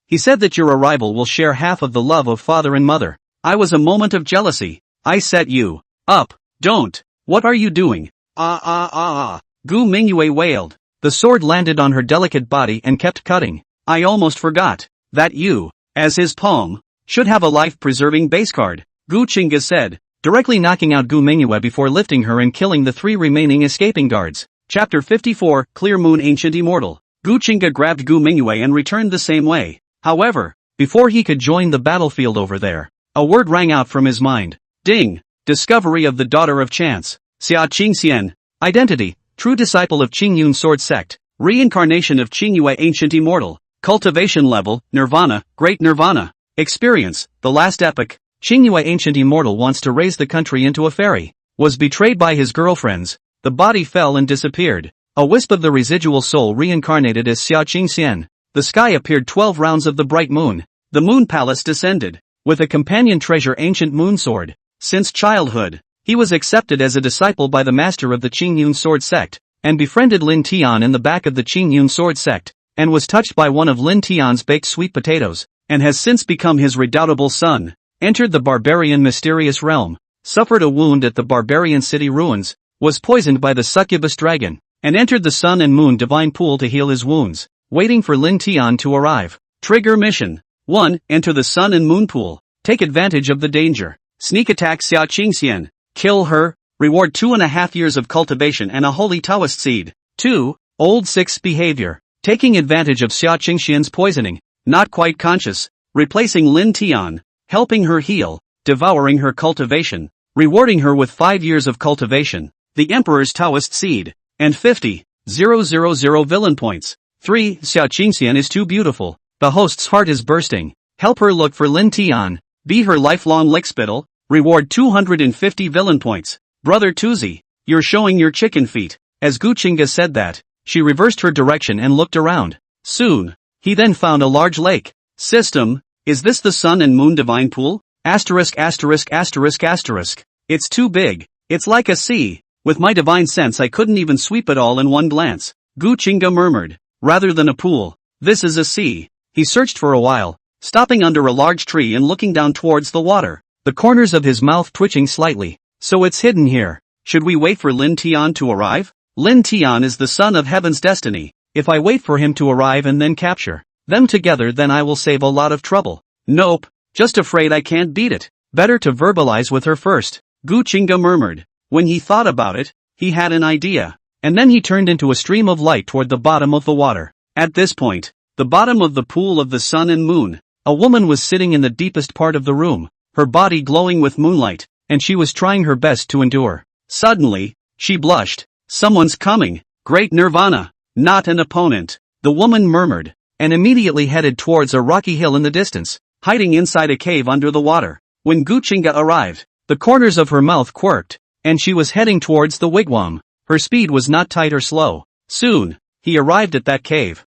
He said that your arrival will share half of the love of father and mother. I was a moment of jealousy. I set you up. Don't. What are you doing? Gu Mingyue wailed. The sword landed on her delicate body and kept cutting. I almost forgot that you, as his palm, should have a life-preserving base card, Gu Qingge said, directly knocking out Gu Mingyue before lifting her and killing the 3 remaining escaping guards. Chapter 54, Clear Moon Ancient Immortal. Gu Qingge grabbed Gu Mingyue and returned the same way. However, before he could join the battlefield over there, a word rang out from his mind. Ding! Discovery of the Daughter of Chance. Xia Qingxian. Identity, true disciple of Qingyun Sword Sect. Reincarnation of Qingyue Ancient Immortal. Cultivation level, Nirvana, Great Nirvana. Experience, the last epoch. Qingyue Ancient Immortal wants to raise the country into a fairy. Was betrayed by his girlfriends. The body fell and disappeared. A wisp of the residual soul reincarnated as Xia Qingxian. the sky appeared 12 rounds of the bright moon. The moon palace descended. With a companion treasure ancient moon sword. Since childhood, he was accepted as a disciple by the master of the Qingyun sword sect, and befriended Lin Tian in the back of the Qingyun sword sect, and was touched by one of Lin Tian's baked sweet potatoes, and has since become his redoubtable son. Entered the barbarian mysterious realm, suffered a wound at the barbarian city ruins, was poisoned by the succubus dragon, and entered the sun and moon divine pool to heal his wounds, waiting for Lin Tian to arrive. Trigger mission. 1. Enter the sun and moon pool. Take advantage of the danger. Sneak attack Xia Qingxian. Kill her. Reward 2.5 years of cultivation and a holy Taoist seed. 2. Old 6 behavior. Taking advantage of Xia Qingxian's poisoning. Not quite conscious. Replacing Lin Tian. Helping her heal. Devouring her cultivation. Rewarding her with 5 years of cultivation. The Emperor's Taoist seed. And 50,000 villain points. 3. Xia Qingxian is too beautiful. The host's heart is bursting. Help her look for Lin Tian. Be her lifelong lickspittle. Reward 250 villain points. Brother Tuzi, you're showing your chicken feet. As Gu Qingge said that, she reversed her direction and looked around. Soon, he then found a large lake. System, is this the sun and moon divine pool? Asterisk asterisk asterisk asterisk. It's too big. It's like a sea. With my divine sense I couldn't even sweep it all in one glance. Gu Qingge murmured. Rather than a pool, this is a sea. He searched for a while, stopping under a large tree and looking down towards the water, the corners of his mouth twitching slightly. So it's hidden here. Should we wait for Lin Tian to arrive? Lin Tian is the son of heaven's destiny. If I wait for him to arrive and then capture them together, then I will save a lot of trouble. Nope, just afraid I can't beat it. Better to verbalize with her first. Gu Qingge murmured. When he thought about it, he had an idea. And then he turned into a stream of light toward the bottom of the water. At this point, the bottom of the pool of the sun and moon, a woman was sitting in the deepest part of the room, her body glowing with moonlight, and she was trying her best to endure. Suddenly, she blushed. Someone's coming. Great nirvana. Not an opponent. The woman murmured, and immediately headed towards a rocky hill in the distance, hiding inside a cave under the water. When Gu Qingge arrived, the corners of her mouth quirked, and she was heading towards the wigwam. Her speed was not tight or slow. Soon, he arrived at that cave.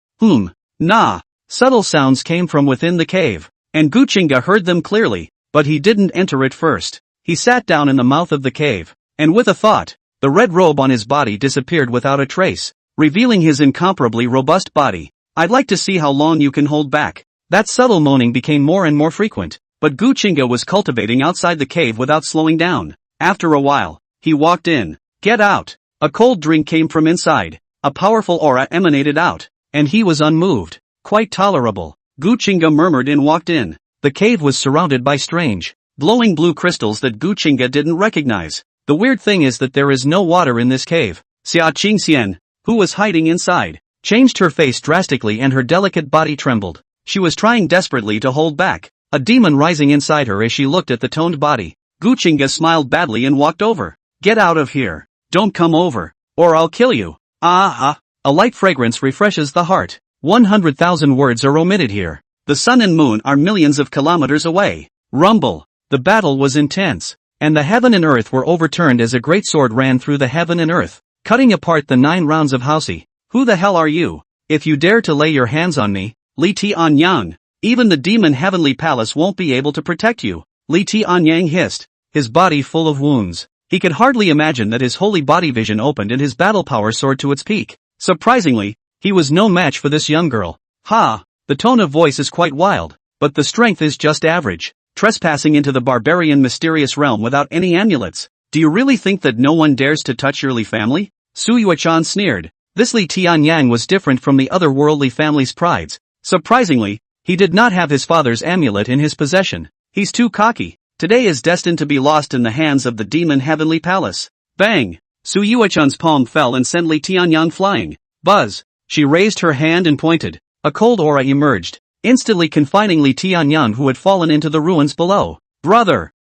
Nah. Subtle sounds came from within the cave, and Gu Qingge heard them clearly, but he didn't enter it first. He sat down in the mouth of the cave, and with a thought, the red robe on his body disappeared without a trace, revealing his incomparably robust body. I'd like to see how long you can hold back. That subtle moaning became more and more frequent, but Gu Qingge was cultivating outside the cave without slowing down. After a while, he walked in. Get out. A cold drink came from inside. A powerful aura emanated out, and he was unmoved. Quite tolerable. Gu Qingge murmured and walked in. The cave was surrounded by strange, glowing blue crystals that Gu Qingge didn't recognize. The weird thing is that there is no water in this cave. Xia Qingxian, who was hiding inside, changed her face drastically and her delicate body trembled. She was trying desperately to hold back, a demon rising inside her as she looked at the toned body. Gu Qingge smiled badly and walked over. Get out of here. Don't come over, or I'll kill you. A light fragrance refreshes the heart. 100,000 words are omitted here. The sun and moon are millions of kilometers away. Rumble. The battle was intense, and the heaven and earth were overturned as a great sword ran through the heaven and earth, cutting apart the 9 rounds of Housey. Who the hell are you? If you dare to lay your hands on me, Li Tianyang, even the demon heavenly palace won't be able to protect you. Li Tianyang hissed, his body full of wounds. He could hardly imagine that his holy body vision opened and his battle power soared to its peak. Surprisingly, he was no match for this young girl. The tone of voice is quite wild, but the strength is just average. Trespassing into the barbarian mysterious realm without any amulets. Do you really think that no one dares to touch your Li family? Su Yuechan sneered. This Li Tianyang was different from the other worldly family's prides. Surprisingly, he did not have his father's amulet in his possession. He's too cocky. Today is destined to be lost in the hands of the demon heavenly palace. Bang! Su Yuechan's palm fell and sent Li Tianyang flying. Buzz! She raised her hand and pointed. A cold aura emerged, instantly confining Li Tianyang, who had fallen into the ruins below. Brother,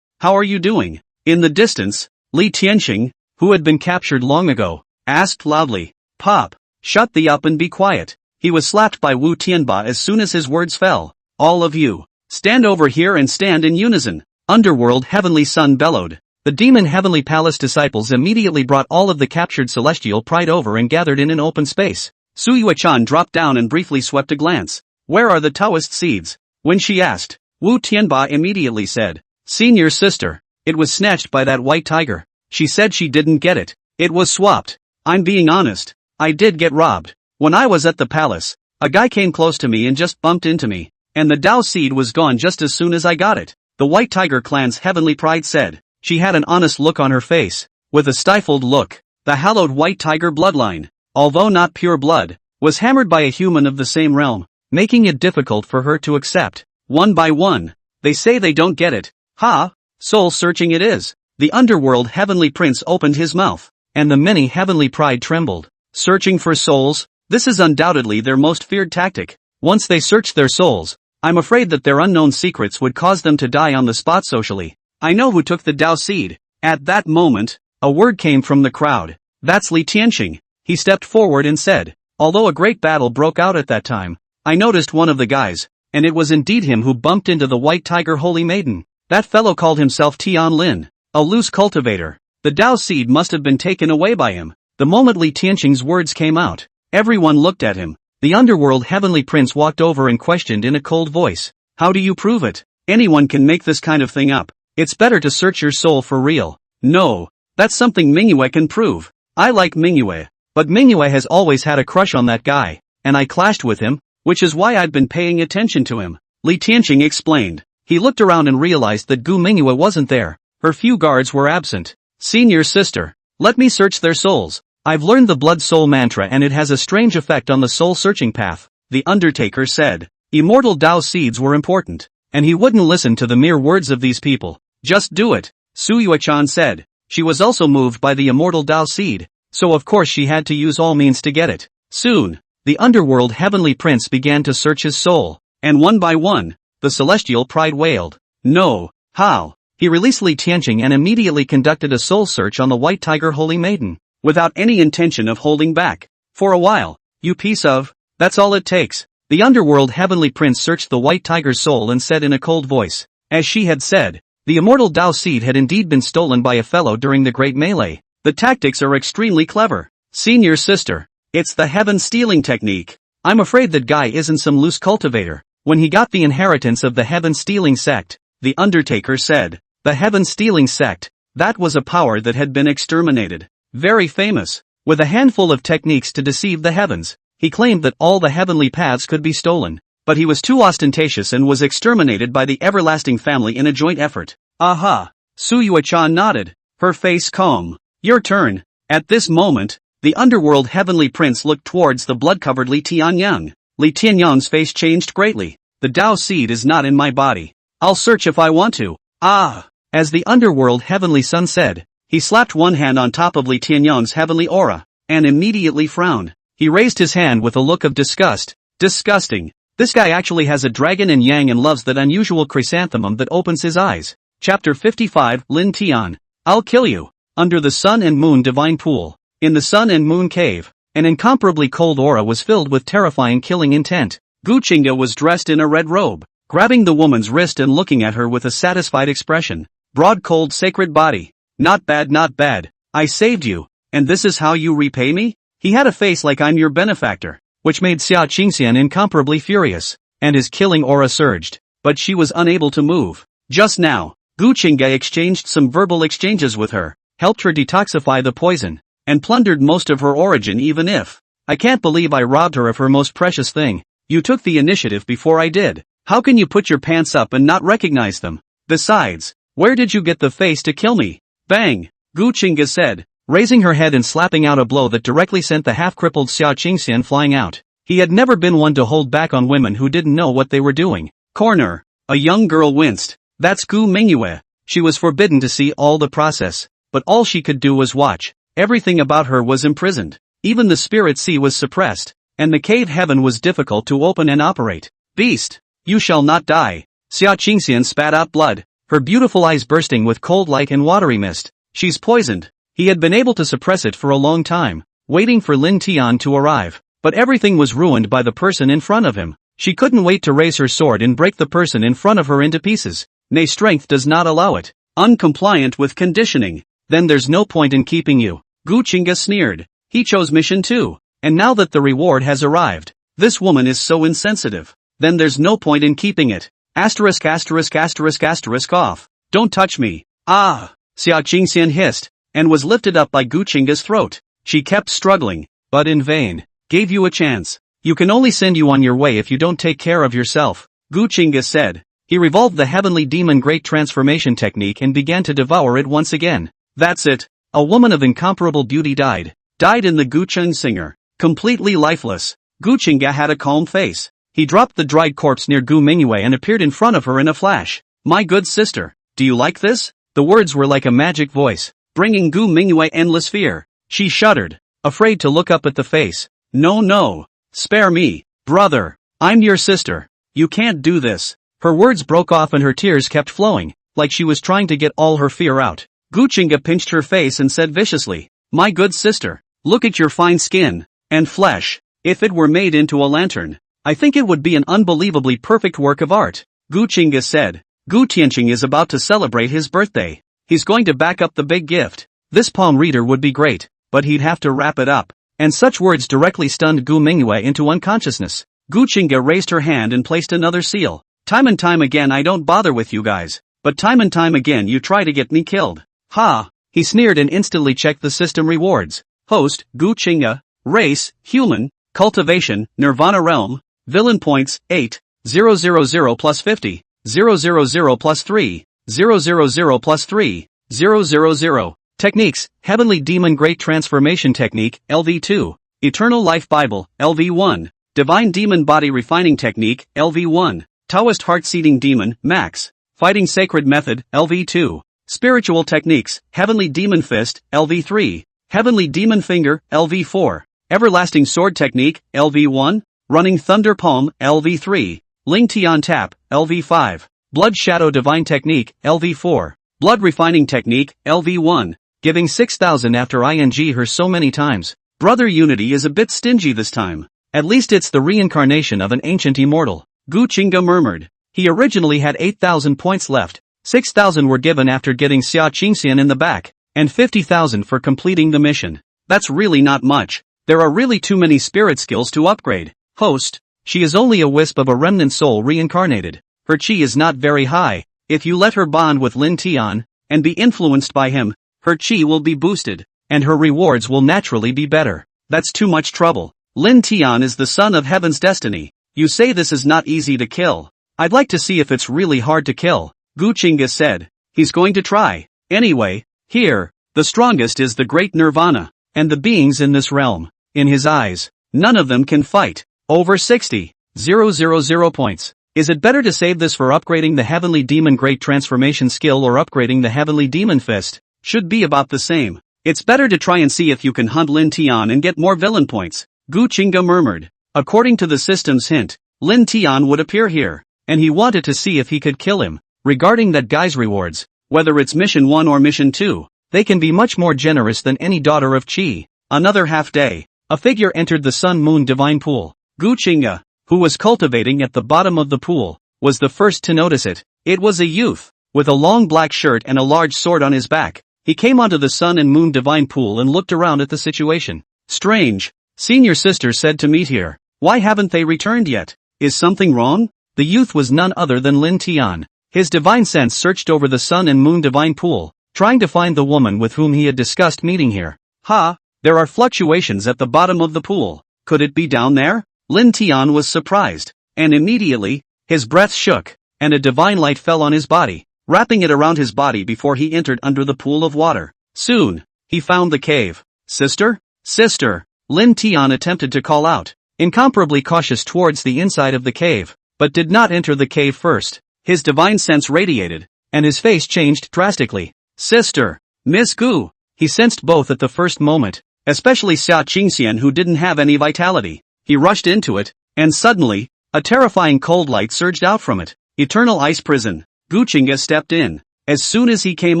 how are you doing? In the distance, Li Tianxing, who had been captured long ago, asked loudly. Pop, shut the up and be quiet. He was slapped by Wu Tianba as soon as his words fell. All of you, stand over here and stand in unison. Underworld Heavenly Sun bellowed. The demon heavenly palace disciples immediately brought all of the captured celestial pride over and gathered in an open space. Su Yuechan dropped down and briefly swept a glance. Where are the Taoist seeds? When she asked, Wu Tianba immediately said, Senior sister. It was snatched by that white tiger. She said she didn't get it. It was swapped. I'm being honest. I did get robbed. When I was at the palace, a guy came close to me and just bumped into me, and the Dao seed was gone just as soon as I got it. The White Tiger clan's heavenly pride said. She had an honest look on her face, with a stifled look. The hallowed White Tiger bloodline, although not pure blood, was hammered by a human of the same realm, making it difficult for her to accept. One by one, they say they don't get it. Ha! Soul-searching it is. The underworld heavenly prince opened his mouth, and the many heavenly pride trembled. Searching for souls? This is undoubtedly their most feared tactic. Once they search their souls, I'm afraid that their unknown secrets would cause them to die on the spot socially. I know who took the Dao seed. At that moment, a word came from the crowd. That's Li Tianxing. He stepped forward and said, although a great battle broke out at that time, I noticed one of the guys, and it was indeed him who bumped into the White Tiger Holy Maiden. That fellow called himself Tian Lin, a loose cultivator. The Dao seed must have been taken away by him. The moment Li Tianxing's words came out, everyone looked at him. The underworld heavenly prince walked over and questioned in a cold voice. How do you prove it? Anyone can make this kind of thing up. It's better to search your soul for real. No, that's something Mingyue can prove. I like Mingyue, but Mingyue has always had a crush on that guy, and I clashed with him, which is why I'd been paying attention to him. Li Tianxing explained. He looked around and realized that Gu Mingyue wasn't there. Her few guards were absent. Senior sister, let me search their souls. I've learned the blood soul mantra and it has a strange effect on the soul searching path, the Undertaker said. Immortal Dao seeds were important, and he wouldn't listen to the mere words of these people. Just do it, Su Yuechan said. She was also moved by the immortal Dao seed, so of course she had to use all means to get it. Soon, the underworld heavenly prince began to search his soul, and one by one, the celestial pride wailed. No, how? He released Li Tianxing and immediately conducted a soul search on the White Tiger Holy Maiden, without any intention of holding back. For a while, you piece of, that's all it takes. The underworld heavenly prince searched the White Tiger's soul and said in a cold voice, as she had said, the immortal Dao seed had indeed been stolen by a fellow during the Great Melee. The tactics are extremely clever. Senior sister, it's the heaven stealing technique. I'm afraid that guy isn't some loose cultivator. When he got the inheritance of the heaven stealing sect, the Undertaker said, the heaven stealing sect, that was a power that had been exterminated. Very famous, with a handful of techniques to deceive the heavens. He claimed that all the heavenly paths could be stolen, but he was too ostentatious and was exterminated by the everlasting family in a joint effort. Aha! Su Yuechan nodded, her face calm. Your turn. At this moment, the underworld heavenly prince looked towards the blood-covered Li Tianyang. Li Tianyang's face changed greatly. The Dao seed is not in my body. I'll search if I want to. Ah! As the underworld heavenly son said, he slapped one hand on top of Li Tianyang's heavenly aura, and immediately frowned. He raised his hand with a look of disgust. Disgusting. This guy actually has a dragon in yang and loves that unusual chrysanthemum that opens his eyes. Chapter 55, Lin Tian. I'll kill you. Under the sun and moon divine pool, in the sun and moon cave, an incomparably cold aura was filled with terrifying killing intent. Gu Qingge was dressed in a red robe, grabbing the woman's wrist and looking at her with a satisfied expression. Broad cold sacred body. Not bad, not bad. I saved you, and this is how you repay me? He had a face like I'm your benefactor, which made Xia Qingxian incomparably furious, and his killing aura surged, but she was unable to move. Just now, Gu Qingge exchanged some verbal exchanges with her, helped her detoxify the poison, and plundered most of her origin even if. I can't believe I robbed her of her most precious thing. You took the initiative before I did. How can you put your pants up and not recognize them? Besides, where did you get the face to kill me? Bang! Gu Qingge said, raising her head and slapping out a blow that directly sent the half-crippled Xia Qingxian flying out. He had never been one to hold back on women who didn't know what they were doing. Corner. A young girl winced. That's Gu Mingyue. She was forbidden to see all the process, but all she could do was watch. Everything about her was imprisoned. Even the spirit sea was suppressed, and the cave heaven was difficult to open and operate. Beast! You shall not die. Xia Qingxian spat out blood, her beautiful eyes bursting with cold light and watery mist. She's poisoned. He had been able to suppress it for a long time, waiting for Lin Tian to arrive, but everything was ruined by the person in front of him. She couldn't wait to raise her sword and break the person in front of her into pieces. Nay, strength does not allow it. Uncompliant with conditioning. Then there's no point in keeping you. Gu Qingge sneered. He chose mission 2. And now that the reward has arrived, this woman is so insensitive. Then there's no point in keeping it. Asterisk asterisk asterisk asterisk off. Don't touch me. Ah! Xia Qingxian hissed, and was lifted up by Gu Qingge's throat. She kept struggling, but in vain. Gave you a chance. You can only send you on your way if you don't take care of yourself, Gu Qingge said. He revolved the heavenly demon great transformation technique and began to devour it once again. That's it. A woman of incomparable beauty died. Died in the Gu Qingge singer. Completely lifeless. Gu Qingge had a calm face. He dropped the dried corpse near Gu Mingwei and appeared in front of her in a flash. My good sister, do you like this? The words were like a magic voice, bringing Gu Mingwei endless fear. She shuddered, afraid to look up at the face. No, no. Spare me, brother. I'm your sister. You can't do this. Her words broke off and her tears kept flowing, like she was trying to get all her fear out. Gu Qingge pinched her face and said viciously, my good sister, look at your fine skin and flesh. If it were made into a lantern, I think it would be an unbelievably perfect work of art. Gu Qingge said. Gu Tianqing is about to celebrate his birthday. He's going to back up the big gift. This palm reader would be great, but he'd have to wrap it up. And such words directly stunned Gu Mingwei into unconsciousness. Gu Qingge raised her hand and placed another seal. Time and time again I don't bother with you guys, but time and time again you try to get me killed. Ha! He sneered and instantly checked the system rewards. Host, Gu Qingge. Race, human. Cultivation, Nirvana realm. Villain points, 8. 000 plus 50. 000 plus 3. 000 plus 3. 000. Techniques, Heavenly Demon Great Transformation Technique, LV2. Eternal Life Bible, LV1. Divine Demon Body Refining Technique, LV1. Taoist Heart Seeding Demon, Max. Fighting Sacred Method, LV2. Spiritual Techniques, Heavenly Demon Fist, LV3. Heavenly Demon Finger, LV4. Everlasting Sword Technique, LV1. Running Thunder Palm, LV3. Ling Tian Tap, LV5. Blood Shadow Divine Technique, LV4. Blood Refining Technique, LV1. Giving 6,000 after ing her so many times. Brother Unity is a bit stingy this time. At least it's the reincarnation of an ancient immortal, Gu Qingge murmured. He originally had 8,000 points left. 6,000 were given after getting Xia Qingxian in the back, and 50,000 for completing the mission. That's really not much. There are really too many spirit skills to upgrade. Host, she is only a wisp of a remnant soul reincarnated. Her chi is not very high. If you let her bond with Lin Tian, and be influenced by him, her chi will be boosted, and her rewards will naturally be better. That's too much trouble. Lin Tian is the son of heaven's destiny. You say this is not easy to kill. I'd like to see if it's really hard to kill, Gu Qingge said. He's going to try. Anyway, here, the strongest is the great Nirvana, and the beings in this realm. In his eyes, none of them can fight. Over 60,000 points. Is it better to save this for upgrading the Heavenly Demon Great Transformation skill or upgrading the Heavenly Demon Fist? Should be about the same. It's better to try and see if you can hunt Lin Tian and get more villain points, Gu Qingge murmured. According to the system's hint, Lin Tian would appear here, and he wanted to see if he could kill him. Regarding that guy's rewards, whether it's mission 1 or mission 2, they can be much more generous than any daughter of Qi. Another half day, a figure entered the Sun-Moon Divine Pool. Gu Qingge, who was cultivating at the bottom of the pool, was the first to notice it. It was a youth, with a long black shirt and a large sword on his back. He came onto the Sun and Moon Divine Pool and looked around at the situation. Strange. Senior sister said to meet here. Why haven't they returned yet? Is something wrong? The youth was none other than Lin Tian. His divine sense searched over the Sun and Moon Divine Pool, trying to find the woman with whom he had discussed meeting here. Ha! There are fluctuations at the bottom of the pool. Could it be down there? Lin Tian was surprised, and immediately, his breath shook, and a divine light fell on his body, wrapping it around his body before he entered under the pool of water. Soon, he found the cave. Sister? Sister! Lin Tian attempted to call out, incomparably cautious towards the inside of the cave, but did not enter the cave first. His divine sense radiated, and his face changed drastically. Sister! Miss Gu! He sensed both at the first moment, especially Xia Qingxian who didn't have any vitality. He rushed into it, and suddenly, a terrifying cold light surged out from it. Eternal Ice Prison. Gu Qingge stepped in. As soon as he came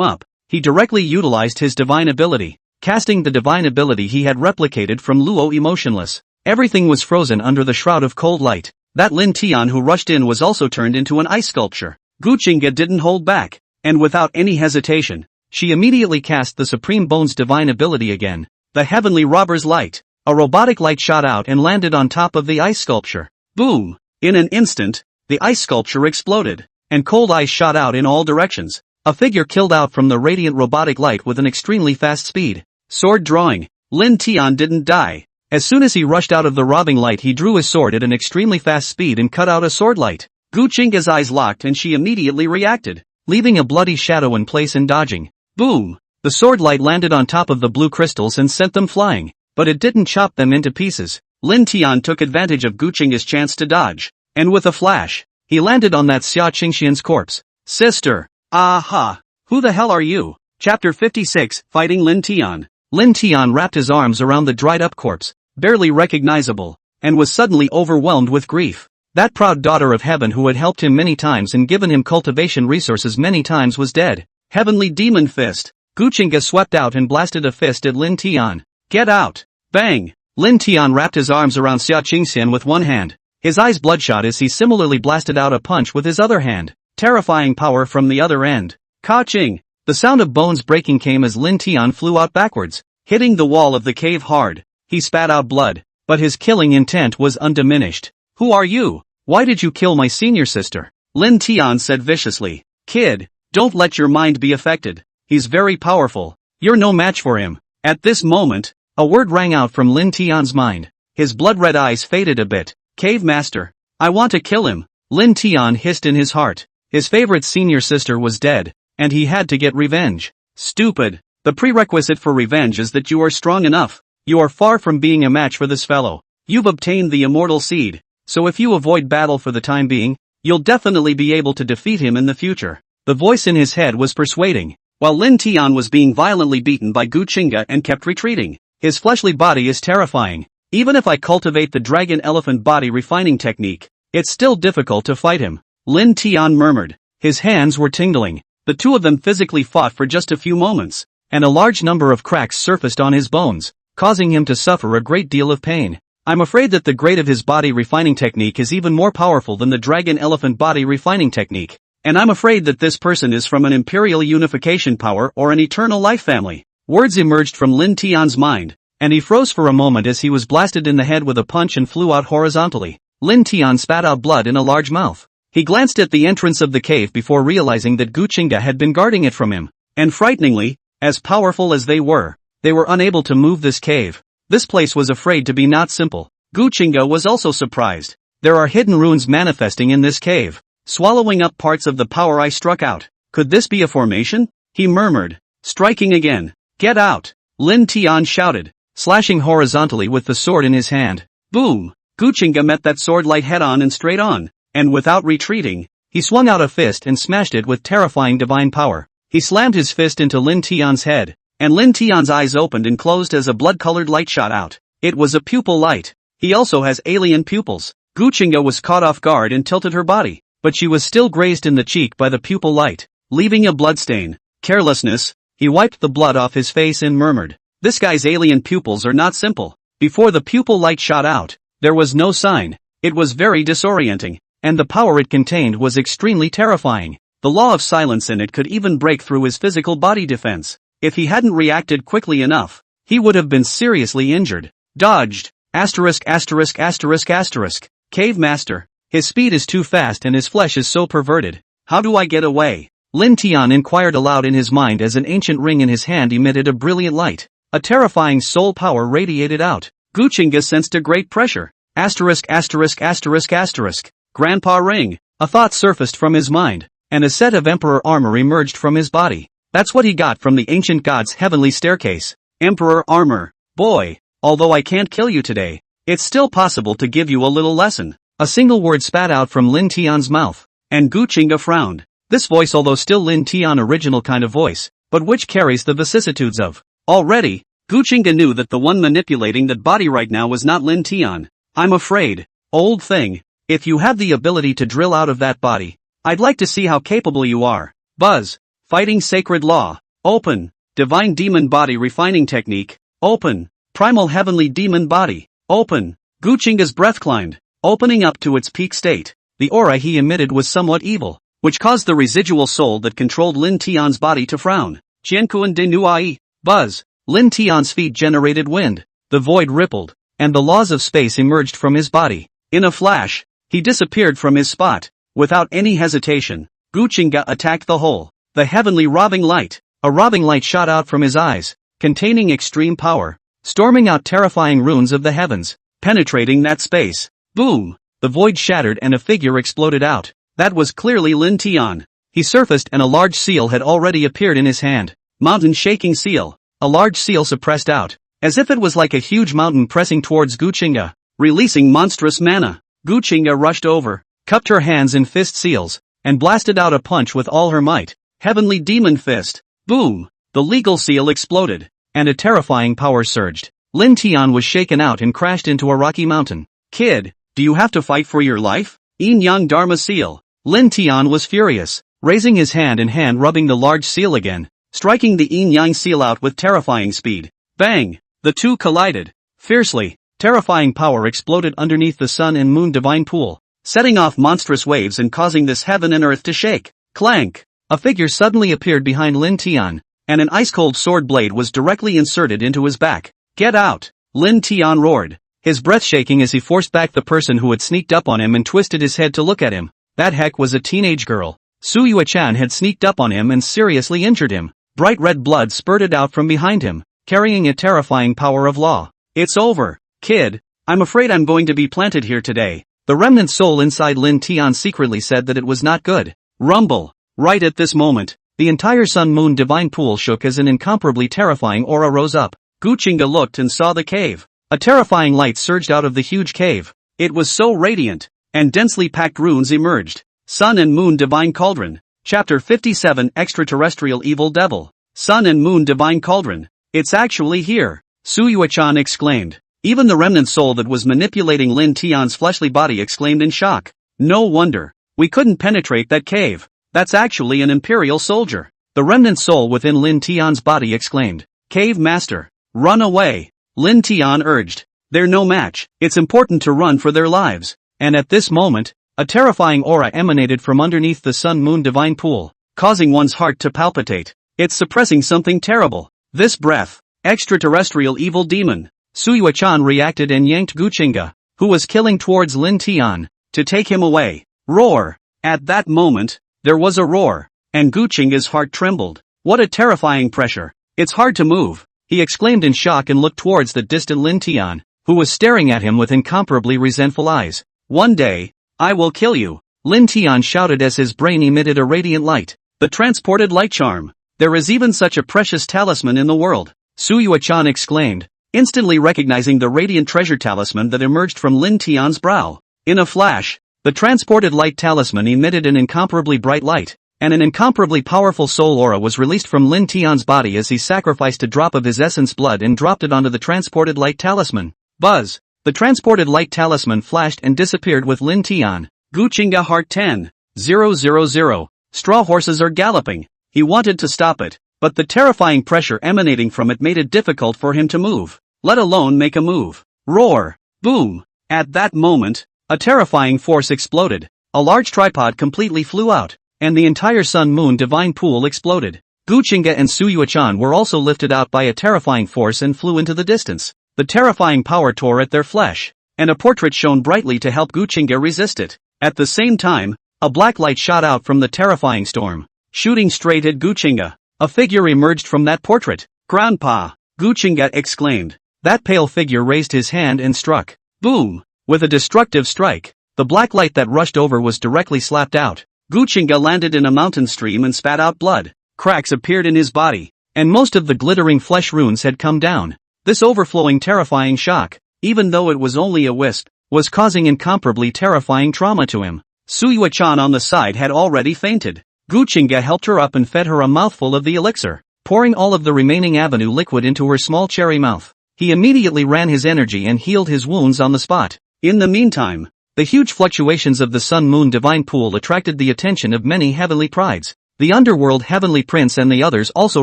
up, he directly utilized his divine ability, casting the divine ability he had replicated from Luo Emotionless. Everything was frozen under the shroud of cold light. That Lin Tian who rushed in was also turned into an ice sculpture. Gu Qingge didn't hold back, and without any hesitation, she immediately cast the Supreme Bone's divine ability again, the Heavenly Robber's Light. A robotic light shot out and landed on top of the ice sculpture. Boom! In an instant, the ice sculpture exploded, and cold ice shot out in all directions. A figure killed out from the radiant robotic light with an extremely fast speed. Sword drawing. Lin Tian didn't die. As soon as he rushed out of the robbing light, he drew his sword at an extremely fast speed and cut out a sword light. Gu Qingge's eyes locked and she immediately reacted, leaving a bloody shadow in place and dodging. Boom! The sword light landed on top of the blue crystals and sent them flying, but it didn't chop them into pieces. Lin Tian took advantage of Gu Qingge's chance to dodge, and with a flash, he landed on that Xia Qingxian's corpse. Sister! Aha! Who the hell are you? Chapter 56, Fighting Lin Tian. Lin Tian wrapped his arms around the dried-up corpse, barely recognizable, and was suddenly overwhelmed with grief. That proud daughter of heaven who had helped him many times and given him cultivation resources many times was dead. Heavenly Demon Fist. Gu Qingge swept out and blasted a fist at Lin Tian. Get out! Bang! Lin Tian wrapped his arms around Xia Qingxian with one hand, his eyes bloodshot as he similarly blasted out a punch with his other hand. Terrifying power from the other end. Ka-ching! The sound of bones breaking came as Lin Tian flew out backwards, hitting the wall of the cave hard. He spat out blood, but his killing intent was undiminished. Who are you? Why did you kill my senior sister? Lin Tian said viciously. Kid, don't let your mind be affected. He's very powerful. You're no match for him. At this moment, a word rang out from Lin Tian's mind. His blood-red eyes faded a bit. Cave Master. I want to kill him. Lin Tian hissed in his heart. His favorite senior sister was dead, and he had to get revenge. Stupid. The prerequisite for revenge is that you are strong enough. You are far from being a match for this fellow. You've obtained the immortal seed, so if you avoid battle for the time being, you'll definitely be able to defeat him in the future. The voice in his head was persuading, while Lin Tian was being violently beaten by Gu Qingge and kept retreating. His fleshly body is terrifying. Even if I cultivate the dragon elephant body refining technique, it's still difficult to fight him. Lin Tian murmured. His hands were tingling. The two of them physically fought for just a few moments, and a large number of cracks surfaced on his bones, causing him to suffer a great deal of pain. I'm afraid that the grade of his body refining technique is even more powerful than the dragon elephant body refining technique, and I'm afraid that this person is from an imperial unification power or an eternal life family. Words emerged from Lin Tian's mind, and he froze for a moment as he was blasted in the head with a punch and flew out horizontally. Lin Tian spat out blood in a large mouth. He glanced at the entrance of the cave before realizing that Gu Qingge had been guarding it from him, and frighteningly, as powerful as they were unable to move this cave. This place was afraid to be not simple. Gu Qingge was also surprised. There are hidden runes manifesting in this cave, swallowing up parts of the power I struck out. Could this be a formation? He murmured, striking again. Get out! Lin Tian shouted, slashing horizontally with the sword in his hand. Boom! Gu Qingge met that sword light head-on and straight on. And without retreating, he swung out a fist and smashed it with terrifying divine power. He slammed his fist into Lin Tian's head, and Lin Tian's eyes opened and closed as a blood-colored light shot out. It was a pupil light. He also has alien pupils. Gu Qingge was caught off guard and tilted her body, but she was still grazed in the cheek by the pupil light, leaving a bloodstain. Carelessness. He wiped the blood off his face and murmured, "This guy's alien pupils are not simple." Before the pupil light shot out, there was no sign. It was very disorienting, and the power it contained was extremely terrifying. The law of silence in it could even break through his physical body defense. If he hadn't reacted quickly enough, he would have been seriously injured. Dodged. Asterisk asterisk asterisk asterisk. Cave Master. His speed is too fast and his flesh is so perverted. How do I get away? Lin Tian inquired aloud in his mind as an ancient ring in his hand emitted a brilliant light. A terrifying soul power radiated out. Gu Qingge sensed a great pressure. Asterisk asterisk asterisk asterisk. Grandpa ring. A thought surfaced from his mind, and a set of emperor armor emerged from his body. That's what he got from the ancient god's heavenly staircase. Emperor armor. Boy, although I can't kill you today, it's still possible to give you a little lesson. A single word spat out from Lin Tian's mouth, and Gu Qingge frowned. This voice, although still Lin Tian original kind of voice, but which carries the vicissitudes of. Already, Gu Qingge knew that the one manipulating that body right now was not Lin Tian. I'm afraid, old thing, if you have the ability to drill out of that body, I'd like to see how capable you are. Buzz. Fighting sacred law. Open. Divine demon body refining technique. Open. Primal heavenly demon body. Open. Gu Qingge's breath climbed, opening up to its peak state. The aura he emitted was somewhat evil, which caused the residual soul that controlled Lin Tian's body to frown. Jiankuan de Nuai. Buzz. Lin Tian's feet generated wind. the void rippled, and the laws of space emerged from his body. In a flash, he disappeared from his spot. Without any hesitation, Gu Qingge attacked the hole. The heavenly robbing light. A robbing light shot out from his eyes, containing extreme power, storming out terrifying runes of the heavens, penetrating that space. Boom! The void shattered and a figure exploded out. That was clearly Lin Tian. He surfaced and a large seal had already appeared in his hand. Mountain-shaking seal. A large seal suppressed out, as if it was like a huge mountain pressing towards Gu Qingge, releasing monstrous mana. Gu Qingge rushed over, cupped her hands in fist seals, and blasted out a punch with all her might. Heavenly Demon Fist. Boom! The legal seal exploded, and a terrifying power surged. Lin Tian was shaken out and crashed into a rocky mountain. Kid, do you have to fight for your life? Yin Yang Dharma Seal. Lin Tian was furious, raising his hand and hand rubbing the large seal again, striking the Yin Yang seal out with terrifying speed. Bang! The two collided. Fiercely, terrifying power exploded underneath the sun and moon divine pool, setting off monstrous waves and causing this heaven and earth to shake. Clank! A figure suddenly appeared behind Lin Tian, and an ice-cold sword blade was directly inserted into his back. Get out! Lin Tian roared, his breath shaking as he forced back the person who had sneaked up on him and twisted his head to look at him. That heck was a teenage girl. Su Yuechan had sneaked up on him and seriously injured him. Bright red blood spurted out from behind him, carrying a terrifying power of law. It's over, kid. I'm afraid I'm going to be planted here today. The remnant soul inside Lin Tian secretly said that it was not good. Rumble. Right at this moment, the entire sun-moon divine pool shook as an incomparably terrifying aura rose up. Gu Qingge looked and saw the cave. A terrifying light surged out of the huge cave. It was so radiant, and densely packed runes emerged. Sun and Moon Divine Cauldron. Chapter 57 Extraterrestrial Evil Devil. Sun and Moon Divine Cauldron. It's actually here, Su Yuechan exclaimed. Even the remnant soul that was manipulating Lin Tian's fleshly body exclaimed in shock. No wonder. We couldn't penetrate that cave. That's actually an imperial soldier. The remnant soul within Lin Tian's body exclaimed. Cave Master. Run away. Lin Tian urged. They're no match. It's important to run for their lives. And at this moment, a terrifying aura emanated from underneath the sun-moon divine pool, causing one's heart to palpitate. It's suppressing something terrible. This breath. Extraterrestrial evil demon. Su Yuechan reacted and yanked Gu Qingge, who was killing towards Lin Tian, to take him away. Roar. At that moment, there was a roar, and Gu Qingge's heart trembled. What a terrifying pressure. It's hard to move, he exclaimed in shock and looked towards the distant Lin Tian, who was staring at him with incomparably resentful eyes. One day, I will kill you, Lin Tian shouted as his brain emitted a radiant light. The transported light charm. There is even such a precious talisman in the world, Su Yuechan exclaimed, instantly recognizing the radiant treasure talisman that emerged from Lin Tian's brow. In a flash, the transported light talisman emitted an incomparably bright light, and an incomparably powerful soul aura was released from Lin Tian's body as he sacrificed a drop of his essence blood and dropped it onto the transported light talisman. Buzz! The transported light talisman flashed and disappeared with Lin Tian. Gu Qingge Heart 10,000. Straw horses are galloping. He wanted to stop it, but the terrifying pressure emanating from it made it difficult for him to move, let alone make a move. Roar! Boom! At that moment, a terrifying force exploded. A large tripod completely flew out, and the entire sun-moon divine pool exploded. Gu Qingge and Su Yuechan were also lifted out by a terrifying force and flew into the distance. The terrifying power tore at their flesh, and a portrait shone brightly to help Gu Qingge resist it. At the same time, a black light shot out from the terrifying storm, shooting straight at Gu Qingge. A figure emerged from that portrait. Grandpa! Gu Qingge exclaimed. That pale figure raised his hand and struck. Boom! With a destructive strike, the black light that rushed over was directly slapped out. Gu Qingge landed in a mountain stream and spat out blood. Cracks appeared in his body, and most of the glittering flesh runes had come down. This overflowing terrifying shock, even though it was only a wisp, was causing incomparably terrifying trauma to him. Su Yuechan on the side had already fainted. Gu Qingge helped her up and fed her a mouthful of the elixir, pouring all of the remaining avenue liquid into her small cherry mouth. He immediately ran his energy and healed his wounds on the spot. In the meantime, the huge fluctuations of the sun-moon divine pool attracted the attention of many heavenly prides. The underworld heavenly prince and the others also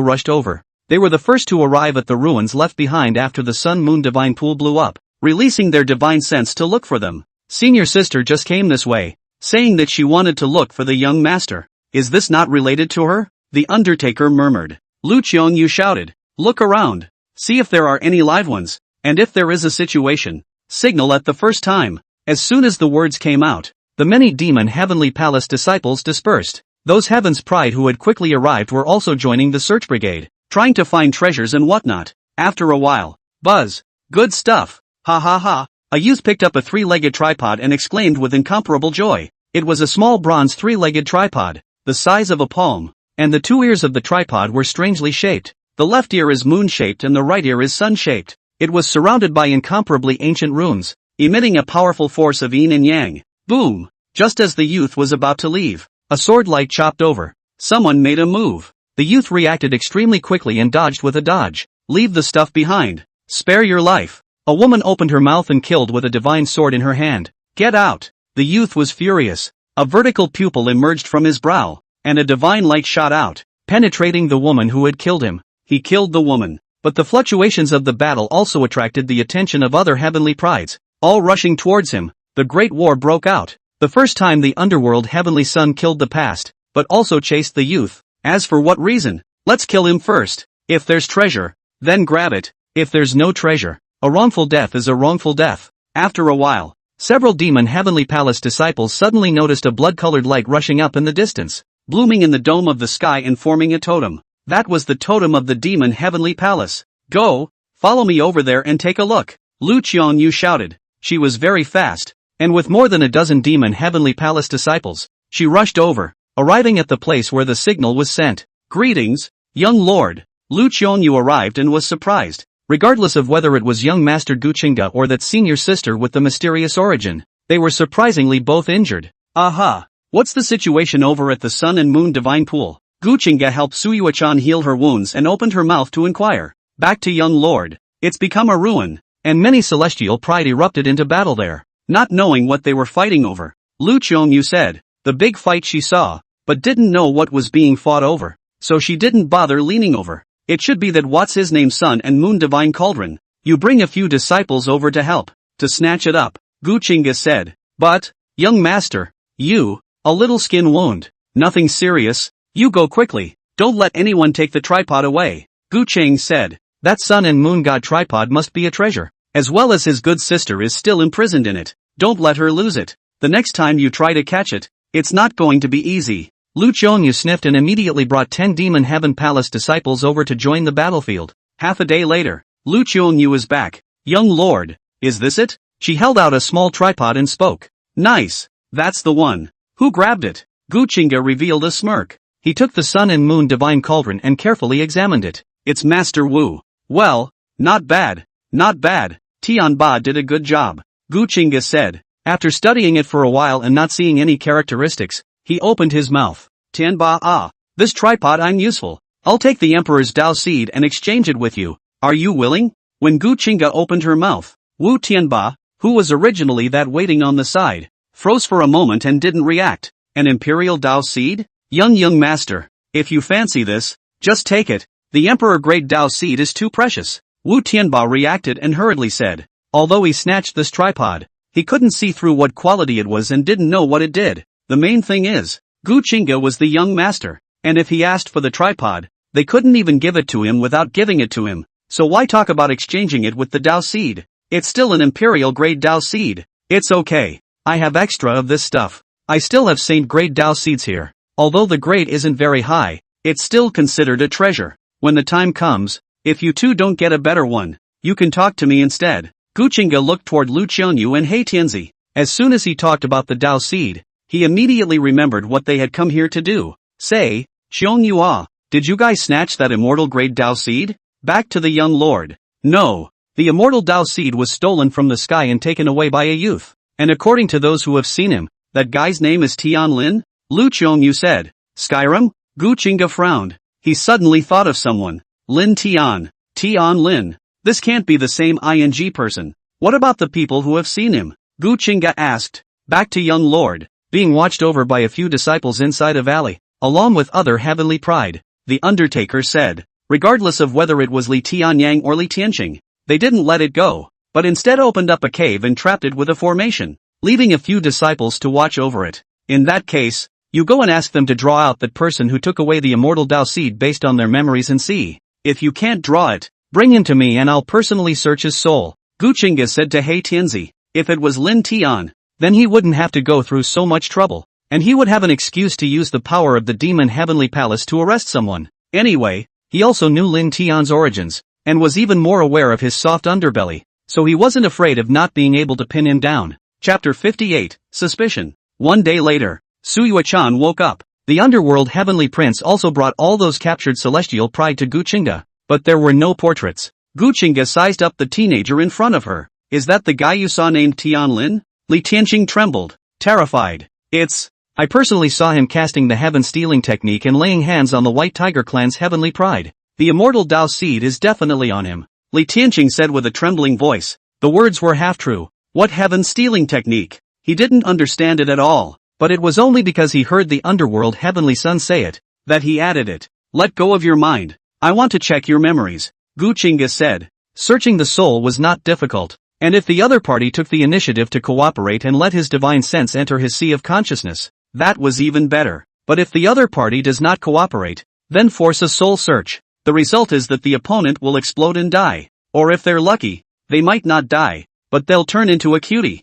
rushed over. They were the first to arrive at the ruins left behind after the sun-moon divine pool blew up, releasing their divine sense to look for them. Senior sister just came this way, saying that she wanted to look for the young master. Is this not related to her? The undertaker murmured. Lu Qiongyu shouted. Look around. See if there are any live ones. and if there is a situation, signal at the first time. As soon as the words came out, the many demon heavenly palace disciples dispersed. Those heaven's pride who had quickly arrived were also joining the search brigade, trying to find treasures and whatnot. After a while, buzz. Good stuff. Ha ha ha. A youth picked up a three-legged tripod and exclaimed with incomparable joy. It was a small bronze three-legged tripod, the size of a palm, and the two ears of the tripod were strangely shaped. The left ear is moon-shaped and the right ear is sun-shaped. It was surrounded by incomparably ancient runes, emitting a powerful force of yin and yang. Boom! Just as the youth was about to leave, a sword light chopped over. Someone made a move. The youth reacted extremely quickly and dodged with a dodge. Leave the stuff behind. Spare your life. A woman opened her mouth and killed with a divine sword in her hand. Get out! The youth was furious. A vertical pupil emerged from his brow, and a divine light shot out, penetrating the woman who had killed him. He killed the woman. But the fluctuations of the battle also attracted the attention of other heavenly prides, all rushing towards him. The great war broke out. The first time the underworld heavenly sun killed the past, but also chased the youth. As for what reason? Let's kill him first. If there's treasure, then grab it. If there's no treasure, a wrongful death is a wrongful death. After a while, several demon heavenly palace disciples suddenly noticed a blood-colored light rushing up in the distance, blooming in the dome of the sky and forming a totem. That was the totem of the demon heavenly palace. Go, follow me over there and take a look. Lu Qiangyu shouted. She was very fast, and with more than a dozen demon heavenly palace disciples, she rushed over, arriving at the place where the signal was sent. Greetings, young lord. Lu Qiangyu arrived and was surprised, regardless of whether it was young master Gu Qingge or that senior sister with the mysterious origin. They were surprisingly both injured. Aha! What's the situation over at the Sun and Moon Divine Pool? Gu Qingge helped Suyuachan heal her wounds and opened her mouth to inquire. Back to young lord. It's become a ruin, and many celestial pride erupted into battle there. Not knowing what they were fighting over, Lu Qiangyu said, the big fight she saw, but didn't know what was being fought over, so she didn't bother leaning over. It should be that what's his name Sun and Moon Divine Cauldron. You bring a few disciples over to help, to snatch it up, Gu Qingge said. But, young master, you, a little skin wound, nothing serious. You go quickly, don't let anyone take the tripod away, Gu Qingge said. That sun and moon god tripod must be a treasure, as well as his good sister is still imprisoned in it. Don't let her lose it. The next time you try to catch it, it's not going to be easy. Lu Qiangyu sniffed and immediately brought 10 demon heaven palace disciples over to join the battlefield. Half a day later, Lu Qiangyu is back. Young lord, is this it? She held out a small tripod and spoke. Nice, that's the one. Who grabbed it? Gu Qingge revealed a smirk. He took the sun and moon divine cauldron and carefully examined it. It's Master Wu. Well, not bad, not bad. Tianba did a good job, Gu Qingge said. After studying it for a while and not seeing any characteristics, he opened his mouth. Tianba, this tripod I'm useful. I'll take the emperor's Dao seed and exchange it with you. Are you willing? When Gu Qingge opened her mouth, Wu Tianba, who was originally that waiting on the side, froze for a moment and didn't react. An imperial Dao seed? Young master, if you fancy this, just take it. The emperor grade Dao seed is too precious. Wu Tianba reacted and hurriedly said. Although he snatched this tripod, he couldn't see through what quality it was and didn't know what it did. The main thing is, Gu Qingge was the young master, and if he asked for the tripod, they couldn't even give it to him without giving it to him. So why talk about exchanging it with the Dao seed? It's still an imperial grade Dao seed. It's okay. I have extra of this stuff. I still have Saint grade Dao seeds here. Although the grade isn't very high, it's still considered a treasure. When the time comes, if you two don't get a better one, you can talk to me instead. Gu Qingge looked toward Lu Qiangyu and He Tianzi. As soon as he talked about the Dao seed, he immediately remembered what they had come here to do. Say, Xiongyu, did you guys snatch that immortal grade Dao seed? Back to the young lord. No, the immortal Dao seed was stolen from the sky and taken away by a youth. And according to those who have seen him, that guy's name is Tian Lin? Lu Qiangyu said. Skyrim? Gu Qingge frowned. He suddenly thought of someone. Lin Tian. Tian Lin. This can't be the same ing person. What about the people who have seen him? Gu Qingge asked. Back to young lord. Being watched over by a few disciples inside a valley, along with other heavenly pride, the undertaker said. Regardless of whether it was Li Tianyang or Li Tianqing, they didn't let it go, but instead opened up a cave and trapped it with a formation, leaving a few disciples to watch over it. In that case, you go and ask them to draw out that person who took away the immortal Dao seed based on their memories and see. If you can't draw it, Bring him to me and I'll personally search his soul. Gu Qingge said to He Tianzi. If it was Lin Tian, then he wouldn't have to go through so much trouble, and he would have an excuse to use the power of the demon heavenly palace to arrest someone. Anyway, he also knew Lin Tian's origins, and was even more aware of his soft underbelly, so he wasn't afraid of not being able to pin him down. Chapter 58, Suspicion. One day later, Su Yuechan woke up. The underworld heavenly prince also brought all those captured celestial pride to Gu Qingge, but there were no portraits. Gu Qingge sized up the teenager in front of her. Is that the guy you saw named Tian Lin? Li Tianqing trembled, terrified. I personally saw him casting the heaven stealing technique and laying hands on the White Tiger clan's heavenly pride. The immortal Dao seed is definitely on him, Li Tianqing said with a trembling voice. The words were half true. What heaven stealing technique? He didn't understand it at all, but it was only because he heard the underworld heavenly son say it, that he added it. Let go of your mind. I want to check your memories, Gu Qingge said. Searching the soul was not difficult, and if the other party took the initiative to cooperate and let his divine sense enter his sea of consciousness, that was even better. But if the other party does not cooperate, then force a soul search. The result is that the opponent will explode and die. Or if they're lucky, they might not die, but they'll turn into a cutie.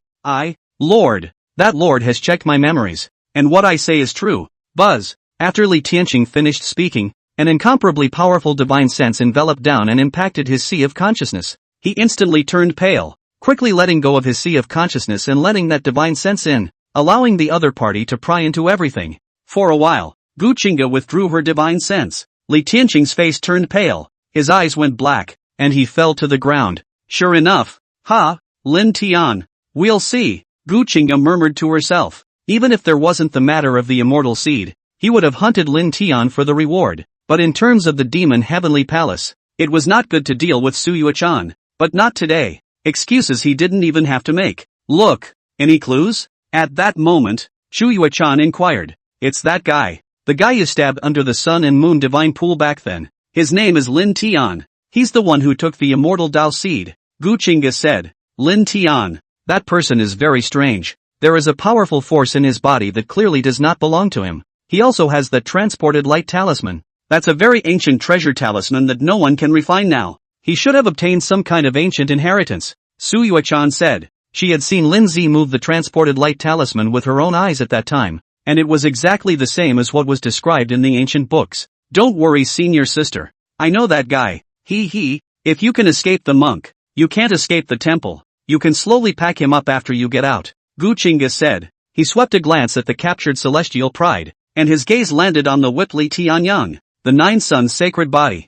Lord, that Lord has checked my memories, and what I say is true. Buzz. After Li Tianqing finished speaking, an incomparably powerful divine sense enveloped down and impacted his sea of consciousness. He instantly turned pale, quickly letting go of his sea of consciousness and letting that divine sense in, allowing the other party to pry into everything. For a while, Gu Qingge withdrew her divine sense. Li Tianqing's face turned pale, his eyes went black, and he fell to the ground. Sure enough. Lin Tian. We'll see, Gu Qingge murmured to herself. Even if there wasn't the matter of the immortal seed, he would have hunted Lin Tian for the reward. But in terms of the demon heavenly palace, it was not good to deal with Su Yuechan. But not today. Excuses he didn't even have to make. Look, any clues? At that moment, Su Yuechan inquired. It's that guy. The guy you stabbed under the sun and moon divine pool back then. His name is Lin Tian. He's the one who took the immortal Dao seed, Gu Qingge said. Lin Tian. That person is very strange. There is a powerful force in his body that clearly does not belong to him. He also has the transported light talisman. That's a very ancient treasure talisman that no one can refine now. He should have obtained some kind of ancient inheritance, Su Yuechan said. She had seen Lin Zi move the transported light talisman with her own eyes at that time, and it was exactly the same as what was described in the ancient books. Don't worry, senior sister. I know that guy. If you can escape the monk, you can't escape the temple. You can slowly pack him up after you get out, Gu Qingge said. He swept a glance at the captured celestial pride, and his gaze landed on the whipped Li Tianyang, the Nine Sun's sacred body.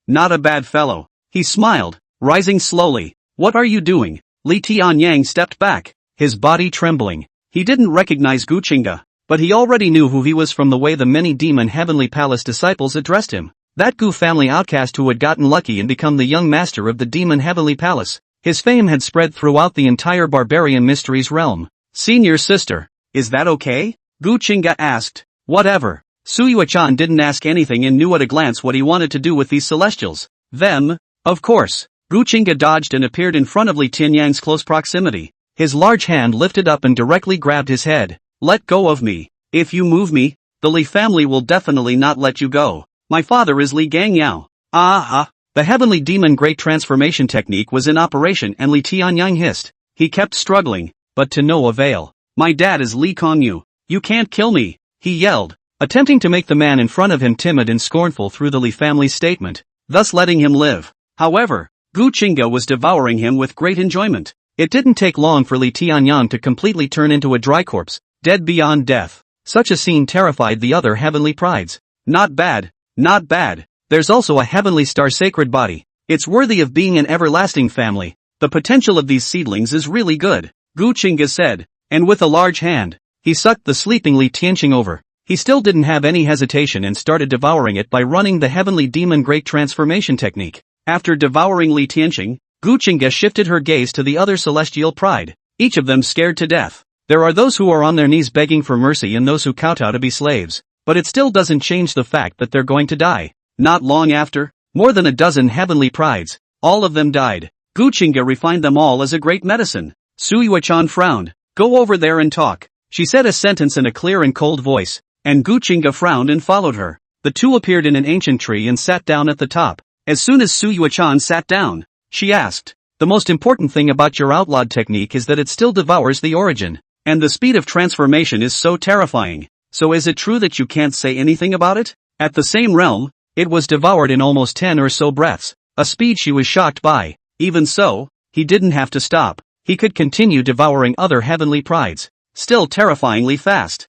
Not a bad fellow. He smiled, rising slowly. What are you doing? Li Tianyang stepped back, his body trembling. He didn't recognize Gu Qingge, but he already knew who he was from the way the many demon heavenly palace disciples addressed him. That Gu family outcast who had gotten lucky and become the young master of the demon heavenly palace. His fame had spread throughout the entire barbarian mysteries realm. Senior sister, is that okay? Gu Qingge asked. Whatever. Su Yuechan didn't ask anything and knew at a glance what he wanted to do with these celestials. Them? Of course. Gu Qingge dodged and appeared in front of Li Tianyang's close proximity. His large hand lifted up and directly grabbed his head. Let go of me. If you move me, the Li family will definitely not let you go. My father is Li Gangyao. The heavenly demon great transformation technique was in operation and Li Tianyang hissed. He kept struggling, but to no avail. My dad is Li Kongyu. You can't kill me, he yelled, attempting to make the man in front of him timid and scornful through the Li family's statement, thus letting him live. However, Gu Qingge was devouring him with great enjoyment. It didn't take long for Li Tianyang to completely turn into a dry corpse, dead beyond death. Such a scene terrified the other heavenly prides. Not bad. Not bad. There's also a heavenly star sacred body. It's worthy of being an everlasting family. The potential of these seedlings is really good, Gu Qingge said, and with a large hand, he sucked the sleeping Li Tianqing over. He still didn't have any hesitation and started devouring it by running the heavenly demon great transformation technique. After devouring Li Tianqing, Gu Qingge shifted her gaze to the other celestial pride, each of them scared to death. There are those who are on their knees begging for mercy and those who kowtow to be slaves, but it still doesn't change the fact that they're going to die. Not long after, more than a dozen heavenly prides, all of them died. Gu Qingge refined them all as a great medicine. Su Yuechan frowned. Go over there and talk. She said a sentence in a clear and cold voice, and Gu Qingge frowned and followed her. The two appeared in an ancient tree and sat down at the top. As soon as Su Yuechan sat down, she asked, "The most important thing about your outlawed technique is that it still devours the origin. And the speed of transformation is so terrifying. So is it true that you can't say anything about it?" At the same realm, it was devoured in almost 10 or so breaths, a speed she was shocked by. Even so, he didn't have to stop. He could continue devouring other heavenly prides, still terrifyingly fast.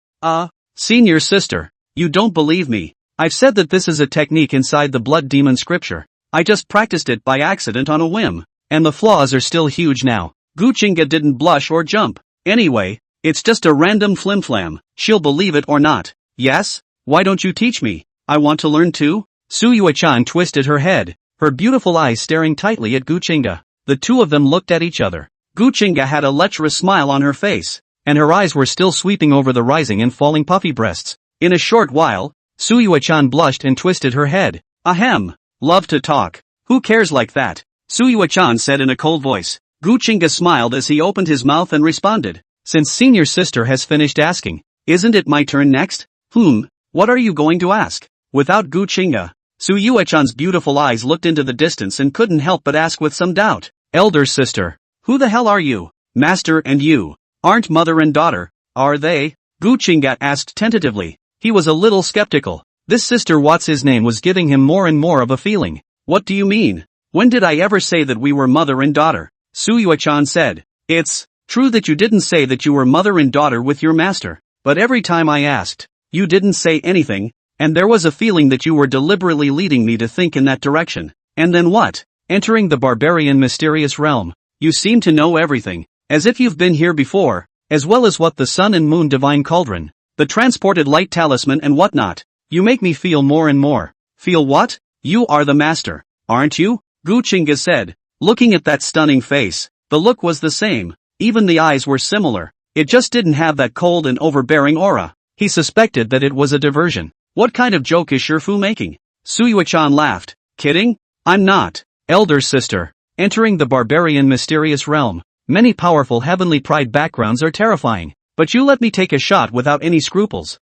Senior sister, you don't believe me. I've said that this is a technique inside the blood demon scripture. I just practiced it by accident on a whim, and the flaws are still huge now. Gu Qingge didn't blush or jump. Anyway, it's just a random flimflam. She'll believe it or not. Yes? Why don't you teach me? I want to learn too. Su Yuechan twisted her head, her beautiful eyes staring tightly at Gu Qingge. The two of them looked at each other. Gu Qingge had a lecherous smile on her face, and her eyes were still sweeping over the rising and falling puffy breasts. In a short while, Su Yuechan blushed and twisted her head. Ahem. Love to talk. Who cares like that? Su Yuechan said in a cold voice. Gu Qingge smiled as he opened his mouth and responded. Since senior sister has finished asking, isn't it my turn next? What are you going to ask? Without Gu Qingge, Su Yuechan's beautiful eyes looked into the distance and couldn't help but ask with some doubt. Elder sister. Who the hell are you? Master and you aren't mother and daughter, are they? Gu Qingge asked tentatively. He was a little skeptical. This sister what's his name was giving him more and more of a feeling. What do you mean? When did I ever say that we were mother and daughter? Su Yuechan said. It's true that you didn't say that you were mother and daughter with your master, but every time I asked, you didn't say anything, and there was a feeling that you were deliberately leading me to think in that direction. And then what? Entering the barbarian mysterious realm. You seem to know everything, as if you've been here before, as well as what the sun and moon divine cauldron, the transported light talisman and whatnot. You make me feel more and more. Feel what? You are the master, aren't you? Gu Qingge said, looking at that stunning face. The look was the same, even the eyes were similar. It just didn't have that cold and overbearing aura. He suspected that it was a diversion. What kind of joke is Shifu making? Su Yuechan laughed. Kidding? I'm not. Elder sister. Entering the barbarian mysterious realm. Many powerful heavenly pride backgrounds are terrifying. But you let me take a shot without any scruples.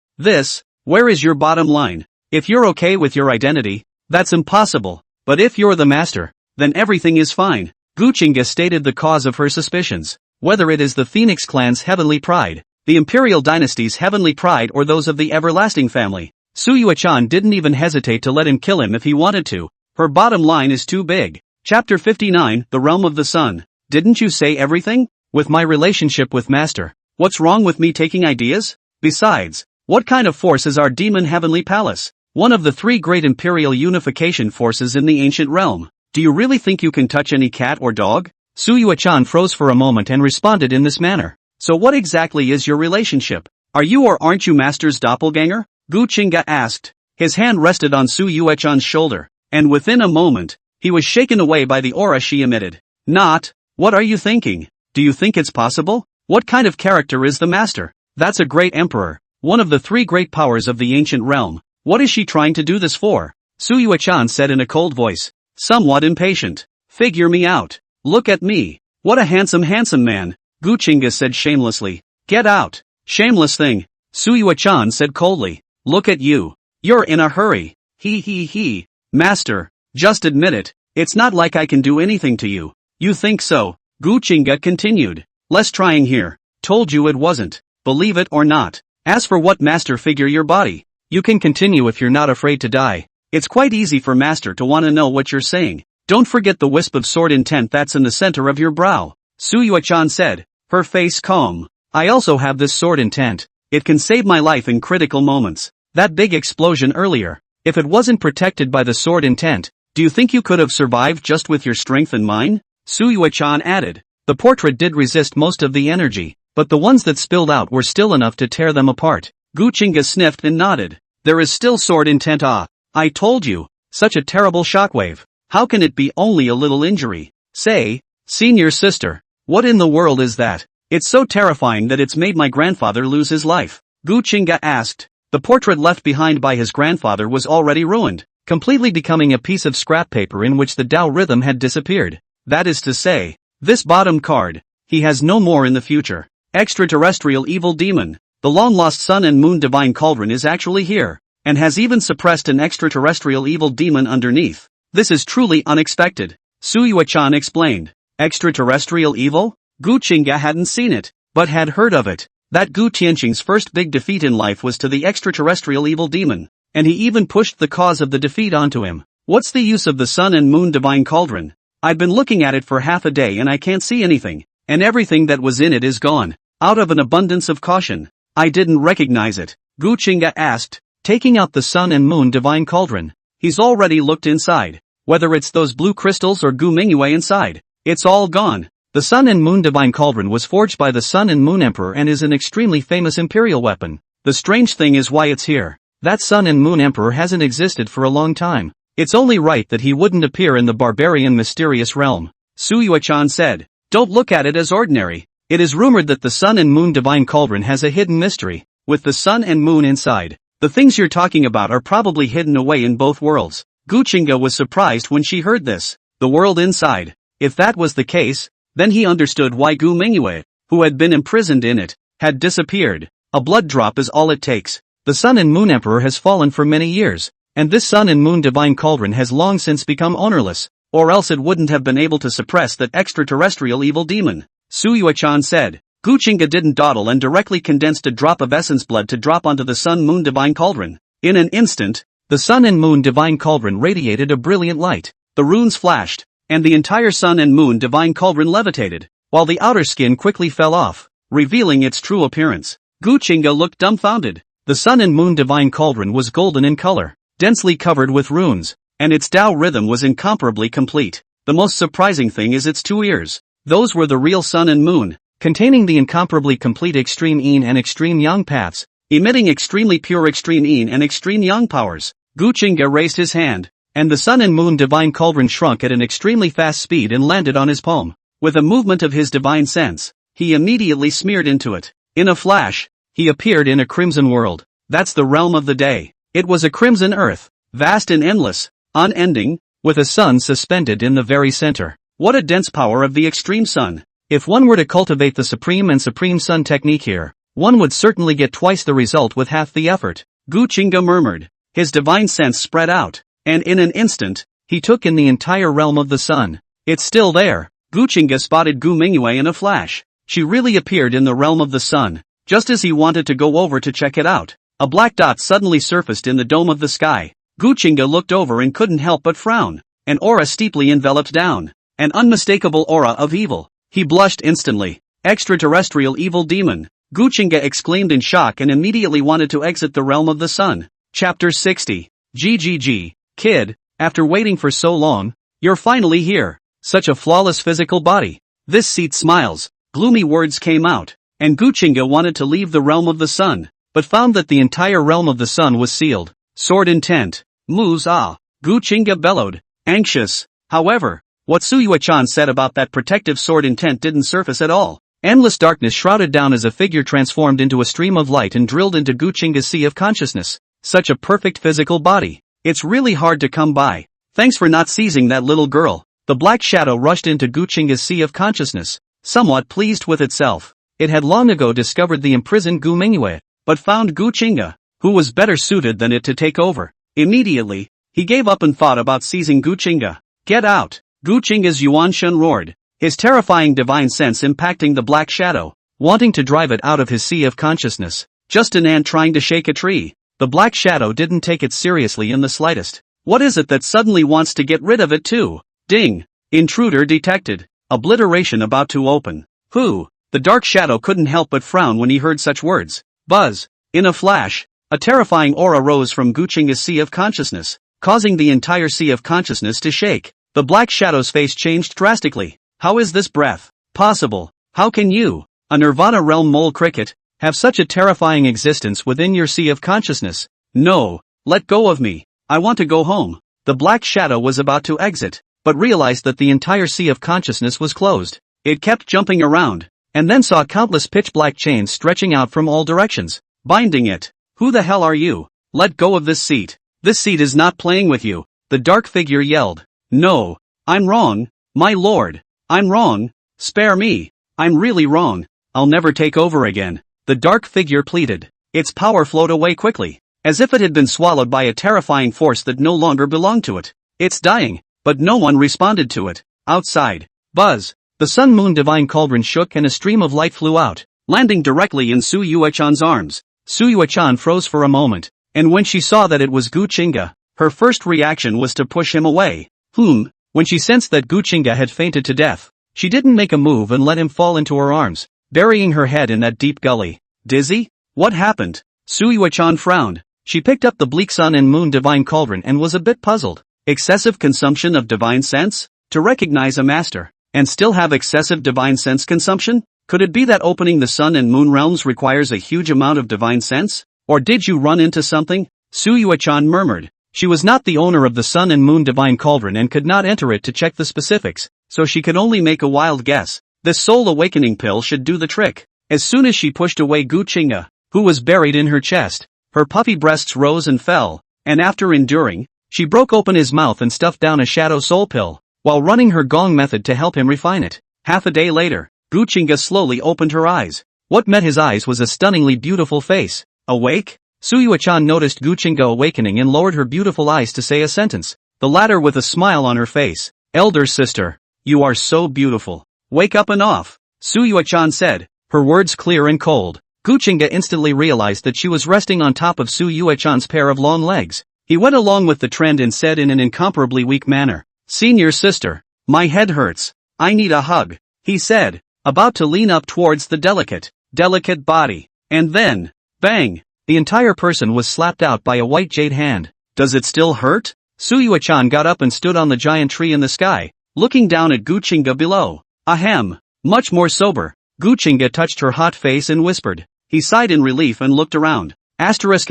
Where is your bottom line? If you're okay with your identity, that's impossible. But if you're the master, then everything is fine. Gu Qingge stated the cause of her suspicions. Whether it is the Phoenix clan's heavenly pride, the imperial dynasty's heavenly pride or those of the everlasting family, Su Yuechan didn't even hesitate to let him kill him if he wanted to. Her bottom line is too big. Chapter 59, The Realm of the Sun. Didn't you say everything? With my relationship with master, what's wrong with me taking ideas? Besides, what kind of force is our demon heavenly palace? One of the 3 great imperial unification forces in the ancient realm. Do you really think you can touch any cat or dog? Su Yuechan froze for a moment and responded in this manner. So what exactly is your relationship? Are you or aren't you master's doppelganger? Gu Qingge asked. His hand rested on Su Yuechan's shoulder, and within a moment, he was shaken away by the aura she emitted. Not. What are you thinking? Do you think it's possible? What kind of character is the master? That's a great emperor. One of the 3 great powers of the ancient realm. What is she trying to do this for? Su Yuechan said in a cold voice, somewhat impatient. Figure me out. Look at me. What a handsome man. Gu Qingge said shamelessly. Get out. Shameless thing. Su Yuechan said coldly. Look at you. You're in a hurry. Hehehe. Master, just admit it. It's not like I can do anything to you. You think so? Gu Qingge continued. Less trying here. Told you it wasn't. Believe it or not. As for what master figure your body, you can continue if you're not afraid to die. It's quite easy for master to want to know what you're saying. Don't forget the wisp of sword intent that's in the center of your brow. Su Yuechan said, her face calm. I also have this sword intent. It can save my life in critical moments. That big explosion earlier, if it wasn't protected by the sword intent, do you think you could have survived just with your strength and mine? Su Yuechan added. The portrait did resist most of the energy, but the ones that spilled out were still enough to tear them apart. Gu Qingge sniffed and nodded. There is still sword intent. I told you. Such a terrible shockwave. How can it be only a little injury? Say, senior sister, what in the world is that? It's so terrifying that it's made my grandfather lose his life. Gu Qingge asked. The portrait left behind by his grandfather was already ruined, completely becoming a piece of scrap paper in which the Tao rhythm had disappeared. That is to say, this bottom card, he has no more in the future. Extraterrestrial evil demon. The long-lost sun and moon divine cauldron is actually here, and has even suppressed an extraterrestrial evil demon underneath. This is truly unexpected. Suyue-chan explained. Extraterrestrial evil? Gu Qingge hadn't seen it, but had heard of it. That Gu Tianqing's first big defeat in life was to the extraterrestrial evil demon, and he even pushed the cause of the defeat onto him. What's the use of the sun and moon divine cauldron? I've been looking at it for half a day and I can't see anything, and everything that was in it is gone. Out of an abundance of caution, I didn't recognize it. Gu Qingge asked, taking out the sun and moon divine cauldron. He's already looked inside. Whether it's those blue crystals or Gu Mingyue inside, it's all gone. The Sun and Moon Divine Cauldron was forged by the Sun and Moon Emperor and is an extremely famous imperial weapon. The strange thing is why it's here. That Sun and Moon Emperor hasn't existed for a long time. It's only right that he wouldn't appear in the barbarian mysterious realm. Suyue-chan said, don't look at it as ordinary. It is rumored that the Sun and Moon Divine Cauldron has a hidden mystery, with the Sun and Moon inside. The things you're talking about are probably hidden away in both worlds. Gu Qingge was surprised when she heard this. The world inside. If that was the case, then he understood why Gu Mingyue, who had been imprisoned in it, had disappeared. A blood drop is all it takes. The Sun and Moon Emperor has fallen for many years, and this Sun and Moon Divine Cauldron has long since become ownerless, or else it wouldn't have been able to suppress that extraterrestrial evil demon. Suyue-chan said. Gu Qingge didn't dawdle and directly condensed a drop of essence blood to drop onto the Sun Moon Divine Cauldron. In an instant, the Sun and Moon Divine Cauldron radiated a brilliant light. The runes flashed, and the entire Sun and Moon Divine Cauldron levitated, while the outer skin quickly fell off, revealing its true appearance. Gu Qingge looked dumbfounded. The Sun and Moon Divine Cauldron was golden in color, densely covered with runes, and its Tao rhythm was incomparably complete. The most surprising thing is its two ears. Those were the real Sun and Moon, containing the incomparably complete extreme yin and extreme yang paths, emitting extremely pure extreme yin and extreme yang powers. Gu Qingge raised his hand, and the Sun and Moon Divine Cauldron shrunk at an extremely fast speed and landed on his palm. With a movement of his divine sense, he immediately smeared into it. In a flash, he appeared in a crimson world. That's the realm of the day. It was a crimson earth, vast and endless, unending, with a sun suspended in the very center. What a dense power of the extreme sun. If one were to cultivate the Supreme and Supreme Sun technique here, one would certainly get twice the result with half the effort. Gu Qingge murmured. His divine sense spread out, and in an instant, he took in the entire realm of the sun. It's still there. Gu Qingge spotted Gu Mingyue in a flash. She really appeared in the realm of the sun, just as he wanted to go over to check it out. A black dot suddenly surfaced in the dome of the sky. Gu Qingge looked over and couldn't help but frown. An aura steeply enveloped down. An unmistakable aura of evil. He blushed instantly. Extraterrestrial evil demon. Gu Qingge exclaimed in shock and immediately wanted to exit the realm of the sun. Chapter 60. GGG, kid, after waiting for so long, you're finally here. Such a flawless physical body. This seat smiles. Gloomy words came out, and Gu Qingge wanted to leave the realm of the sun, but found that the entire realm of the sun was sealed. Sword intent. Moves ah. Gu Qingge bellowed, anxious. However, what Suyue-chan said about that protective sword intent didn't surface at all. Endless darkness shrouded down as a figure transformed into a stream of light and drilled into Gu Qingge's sea of consciousness. Such a perfect physical body. It's really hard to come by. Thanks for not seizing that little girl. The black shadow rushed into Gu Qingge's sea of consciousness, somewhat pleased with itself. It had long ago discovered the imprisoned Gu Mingyue, but found Gu Qingge, who was better suited than it to take over. Immediately, he gave up and thought about seizing Gu Qingge. Get out! Gu Qingge's Yuanshan roared, his terrifying divine sense impacting the black shadow, wanting to drive it out of his sea of consciousness. Just an ant trying to shake a tree. The black shadow didn't take it seriously in the slightest. What is it that suddenly wants to get rid of it too? Ding! Intruder detected. Obliteration about to open. Who? The dark shadow couldn't help but frown when he heard such words. Buzz! In a flash, a terrifying aura rose from Gu Qingge's sea of consciousness, causing the entire sea of consciousness to shake. The black shadow's face changed drastically. How is this breath possible? How can you, a Nirvana realm mole cricket, have such a terrifying existence within your sea of consciousness? No, let go of me. I want to go home. The black shadow was about to exit, but realized that the entire sea of consciousness was closed. It kept jumping around, and then saw countless pitch-black chains stretching out from all directions, binding it. Who the hell are you? Let go of this seat. This seat is not playing with you. The dark figure yelled. No, I'm wrong, my lord. I'm wrong. Spare me. I'm really wrong. I'll never take over again. The dark figure pleaded. Its power flowed away quickly, as if it had been swallowed by a terrifying force that no longer belonged to it. It's dying, but no one responded to it. Outside. Buzz. The sun-moon divine cauldron shook and a stream of light flew out, landing directly in Su Yuechan's arms. Su Yuechan froze for a moment, and when she saw that it was Gu Qingge, her first reaction was to push him away. When she sensed that Gu Qingge had fainted to death, she didn't make a move and let him fall into her arms, burying her head in that deep gully. Dizzy? What happened? Su Yuechan frowned. She picked up the bleak sun and moon divine cauldron and was a bit puzzled. Excessive consumption of divine sense? To recognize a master, and still have excessive divine sense consumption? Could it be that opening the sun and moon realms requires a huge amount of divine sense? Or did you run into something? Su Yuechan murmured. She was not the owner of the sun and moon divine cauldron and could not enter it to check the specifics, so she could only make a wild guess. This soul awakening pill should do the trick. As soon as she pushed away Gu Qingge, who was buried in her chest, her puffy breasts rose and fell, and after enduring, she broke open his mouth and stuffed down a shadow soul pill, while running her gong method to help him refine it. Half a day later, Gu Qingge slowly opened her eyes. What met his eyes was a stunningly beautiful face. Awake? Su Yuechan noticed Gu Qingge awakening and lowered her beautiful eyes to say a sentence, the latter with a smile on her face. Elder sister, you are so beautiful. Wake up and off, Su Yuechan said, her words clear and cold. Gu Qingge instantly realized that she was resting on top of Su Yuechan's pair of long legs. He went along with the trend and said in an incomparably weak manner, Senior sister, my head hurts. I need a hug, he said, about to lean up towards the delicate body. And then, bang, the entire person was slapped out by a white jade hand. Does it still hurt? Su Yuechan got up and stood on the giant tree in the sky, looking down at Gu Qingge below. Ahem. Much more sober, Gu Qingge touched her hot face and whispered. He sighed in relief and looked around. Asterisk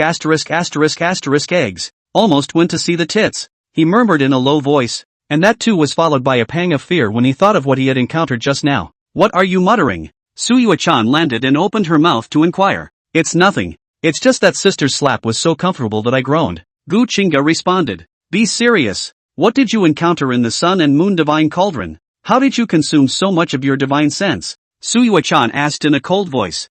eggs. Almost went to see the tits, he murmured in a low voice, and that too was followed by a pang of fear when he thought of what he had encountered just now. What are you muttering? Su Yuechan landed and opened her mouth to inquire. It's nothing. It's just that sister's slap was so comfortable that I groaned. Gu Qingge responded. Be serious. What did you encounter in the sun and moon divine cauldron? How did you consume so much of your divine sense? Su Yuechan asked in a cold voice.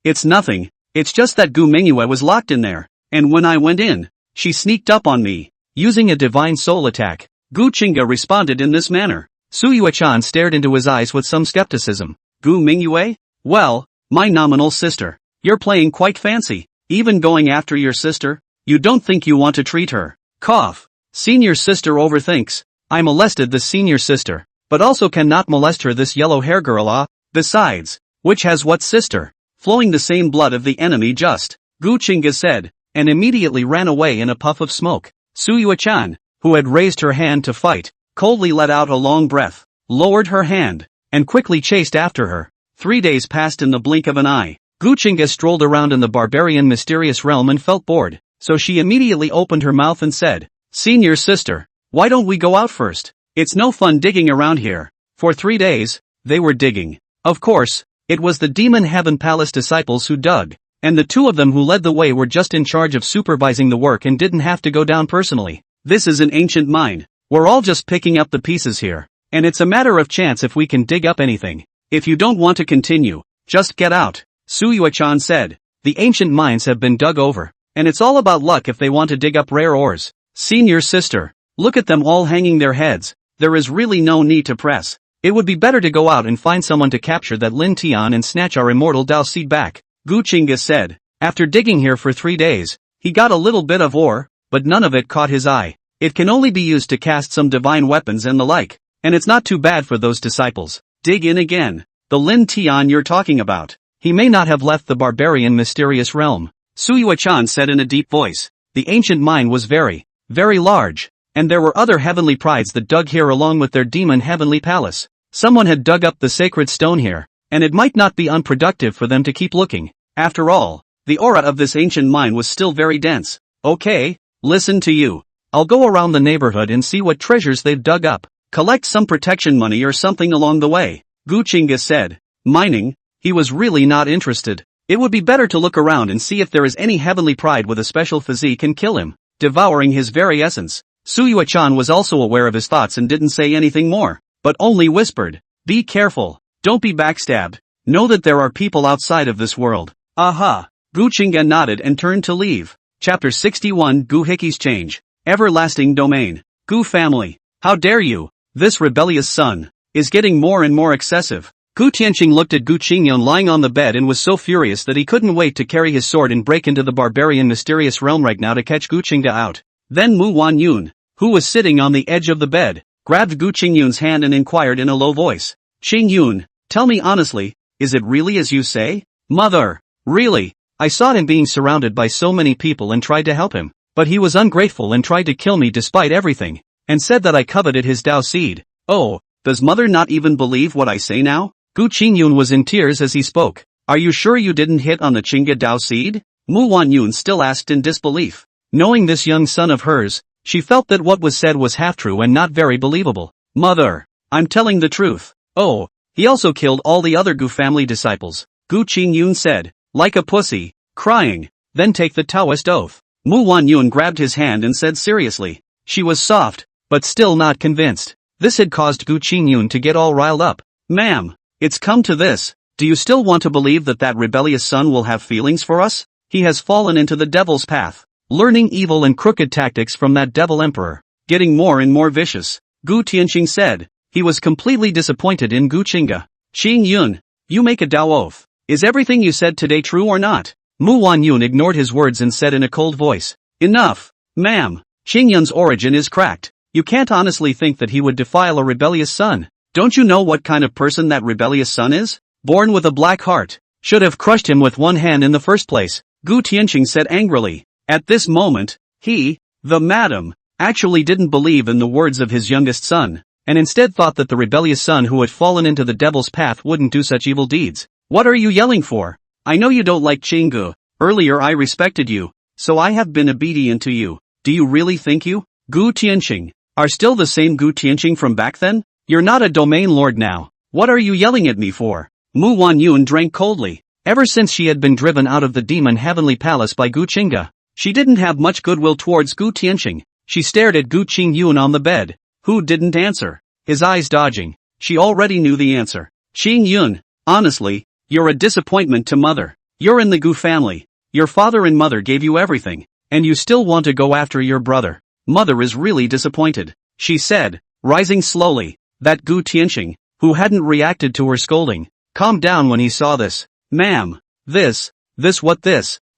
It's nothing. It's just that Gu Qingge was locked in there, and when I went in, she sneaked up on me, using a divine soul attack. Gu Qingge responded in this manner. Su Yuechan stared into his eyes with some skepticism. Gu Qingge? Well, my nominal sister. You're playing quite fancy, even going after your sister? You don't think you want to treat her? Cough. Senior sister overthinks. I molested the senior sister, but also cannot molest her, this yellow hair girl. Besides, which has what sister? Flowing the same blood of the enemy just, Gu Qingge said, and immediately ran away in a puff of smoke. Su Yuechan, who had raised her hand to fight, coldly let out a long breath, lowered her hand, and quickly chased after her. 3 days passed in the blink of an eye. Gu Qingge strolled around in the barbarian mysterious realm and felt bored, so she immediately opened her mouth and said, Senior sister, why don't we go out first? It's no fun digging around here. For 3 days, they were digging. Of course, it was the Demon Heaven Palace disciples who dug, and the two of them who led the way were just in charge of supervising the work and didn't have to go down personally. This is an ancient mine. We're all just picking up the pieces here, and it's a matter of chance if we can dig up anything. If you don't want to continue, just get out, Su Yuechan said. The ancient mines have been dug over, and it's all about luck if they want to dig up rare ores. Senior sister, look at them all hanging their heads. There is really no need to press. It would be better to go out and find someone to capture that Lin Tian and snatch our immortal Dao seed back, Gu Qingge said. After digging here for 3 days, he got a little bit of ore, but none of it caught his eye. It can only be used to cast some divine weapons and the like, and it's not too bad for those disciples. Dig in again. The Lin Tian you're talking about. He may not have left the barbarian mysterious realm, Su Yuechan said in a deep voice. The ancient mine was very, very large, and there were other heavenly prides that dug here along with their demon heavenly palace. Someone had dug up the sacred stone here, and it might not be unproductive for them to keep looking. After all, the aura of this ancient mine was still very dense. Okay, listen to you. I'll go around the neighborhood and see what treasures they've dug up. Collect some protection money or something along the way, Gu Qingge said. Mining? He was really not interested. It would be better to look around and see if there is any heavenly pride with a special physique and kill him, devouring his very essence. Su Yuechan was also aware of his thoughts and didn't say anything more, but only whispered, Be careful, don't be backstabbed. Know that there are people outside of this world. Aha! Gu Qingge nodded and turned to leave. Chapter 61 Gu Qingge's Change. Everlasting Domain. Gu family. How dare you? This rebellious son is getting more and more excessive. Gu Tianqing looked at Gu Qingge lying on the bed and was so furious that he couldn't wait to carry his sword and break into the barbarian mysterious realm right now to catch Gu Qingge out. Then Mu Wanyun, who was sitting on the edge of the bed, grabbed Gu Qingyun's hand and inquired in a low voice. Qingyun, tell me honestly, is it really as you say? Mother, really? I saw him being surrounded by so many people and tried to help him, but he was ungrateful and tried to kill me despite everything, and said that I coveted his Dao seed. Oh, does mother not even believe what I say now? Gu Qingyun was in tears as he spoke. Are you sure you didn't hit on the Qingge Dao seed? Mu Wanyun still asked in disbelief. Knowing this young son of hers, she felt that what was said was half true and not very believable. Mother, I'm telling the truth. Oh, he also killed all the other Gu family disciples. Gu Qingyun said, like a pussy, crying. Then take the Taoist oath. Mu Wanyun grabbed his hand and said seriously. She was soft, but still not convinced. This had caused Gu Qingyun to get all riled up. Ma'am, it's come to this. Do you still want to believe that that rebellious son will have feelings for us? He has fallen into the devil's path, learning evil and crooked tactics from that devil emperor, getting more and more vicious. Gu Tianqing said. He was completely disappointed in Gu Qingge. Qingyun, you make a Dao oath. Is everything you said today true or not? Mu Wanyun ignored his words and said in a cold voice. Enough, ma'am. Qingyun's origin is cracked. You can't honestly think that he would defile a rebellious son. Don't you know what kind of person that rebellious son is? Born with a black heart. Should have crushed him with one hand in the first place, Gu Tianqing said angrily. At this moment, he, the madam, actually didn't believe in the words of his youngest son, and instead thought that the rebellious son who had fallen into the devil's path wouldn't do such evil deeds. What are you yelling for? I know you don't like Qingge. Earlier I respected you, so I have been obedient to you. Do you really think you, Gu Tianqing, are still the same Gu Tianqing from back then? You're not a domain lord now. What are you yelling at me for? Mu Wanyun drank coldly. Ever since she had been driven out of the demon heavenly palace by Gu Qingge, she didn't have much goodwill towards Gu Tianqing. She stared at Gu Qingyun on the bed, who didn't answer, his eyes dodging. She already knew the answer. Qingyun, honestly, you're a disappointment to mother. You're in the Gu family. Your father and mother gave you everything, and you still want to go after your brother. Mother is really disappointed, she said, rising slowly. That Gu Tianqing, who hadn't reacted to her scolding, calmed down when he saw this. Ma'am, this,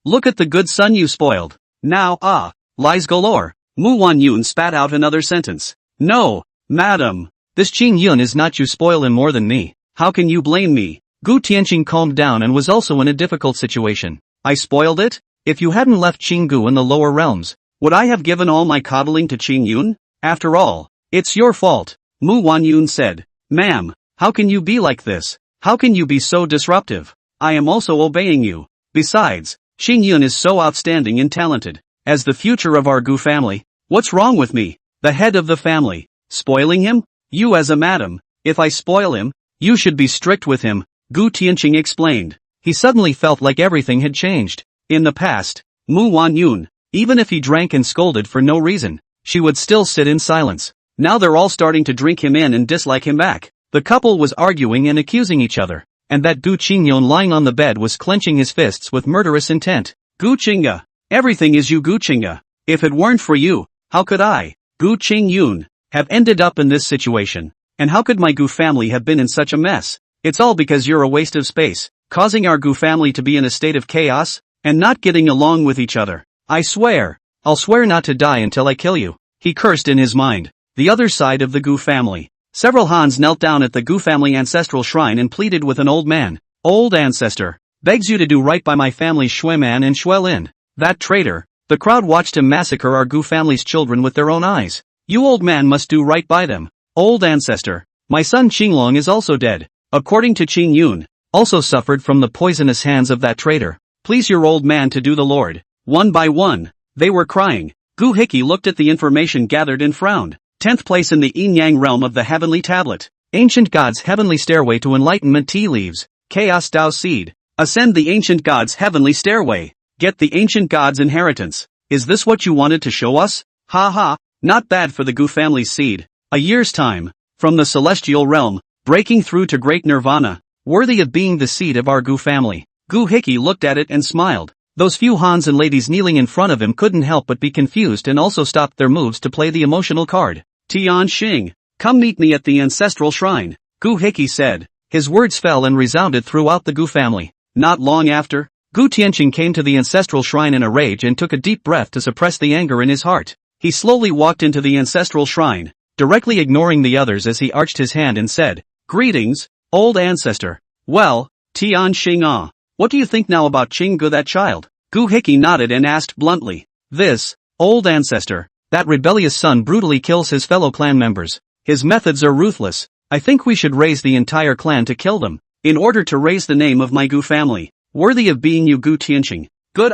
look at the good son you spoiled. Now, lies galore. Mu Wanyun spat out another sentence. No, madam, this Qingyun is not you spoil him more than me. How can you blame me? Gu Tianqing calmed down and was also in a difficult situation. I spoiled it? If you hadn't left Qinggu in the lower realms, would I have given all my coddling to Qingyun? After all, it's your fault. Mu Wanyun said. Ma'am, how can you be like this? How can you be so disruptive? I am also obeying you. Besides, Qingyun is so outstanding and talented. As the future of our Gu family, what's wrong with me, the head of the family? Spoiling him? You as a madam, if I spoil him, you should be strict with him, Gu Tianqing explained. He suddenly felt like everything had changed. In the past, Mu Wanyun, even if he drank and scolded for no reason, she would still sit in silence. Now they're all starting to drink him in and dislike him back. The couple was arguing and accusing each other, and that Gu Qingyun lying on the bed was clenching his fists with murderous intent. Gu Qingge, everything is you Gu Qingge. If it weren't for you, how could I, Gu Qingyun, have ended up in this situation? And how could my Gu family have been in such a mess? It's all because you're a waste of space, causing our Gu family to be in a state of chaos, and not getting along with each other. I swear, I'll swear not to die until I kill you, he cursed in his mind. The other side of the Gu family. Several Hans knelt down at the Gu family ancestral shrine and pleaded with an old man. Old ancestor, begs you to do right by my family's Shueman and Shuelin. That traitor. The crowd watched him massacre our Gu family's children with their own eyes. You old man must do right by them. Old ancestor, my son Qinglong is also dead, according to Qingyun, also suffered from the poisonous hands of that traitor. Please your old man to do the Lord. One by one, they were crying. Gu Qingge looked at the information gathered and frowned. 10th place in the yin-yang realm of the heavenly tablet. Ancient God's heavenly stairway to enlightenment. Tea leaves. Chaos Dao seed. Ascend the ancient God's heavenly stairway. Get the ancient God's inheritance. Is this what you wanted to show us? Ha ha, not bad for the Gu family's seed. A year's time. From the celestial realm, breaking through to great nirvana. Worthy of being the seed of our Gu family. Gu Qingge looked at it and smiled. Those few Hans and ladies kneeling in front of him couldn't help but be confused and also stopped their moves to play the emotional card. Tianxing, come meet me at the ancestral shrine, Gu Qingge said. His words fell and resounded throughout the Gu family. Not long after, Gu Qingge came to the ancestral shrine in a rage and took a deep breath to suppress the anger in his heart. He slowly walked into the ancestral shrine, directly ignoring the others as he arched his hand and said, "Greetings, old ancestor." "Well, Tianxing, what do you think now about Qingge that child?" Gu Qingge nodded and asked bluntly. "This, old ancestor, that rebellious son brutally kills his fellow clan members. His methods are ruthless. I think we should raise the entire clan to kill them, in order to raise the name of my Gu family, worthy of being you Gu Qingge. Good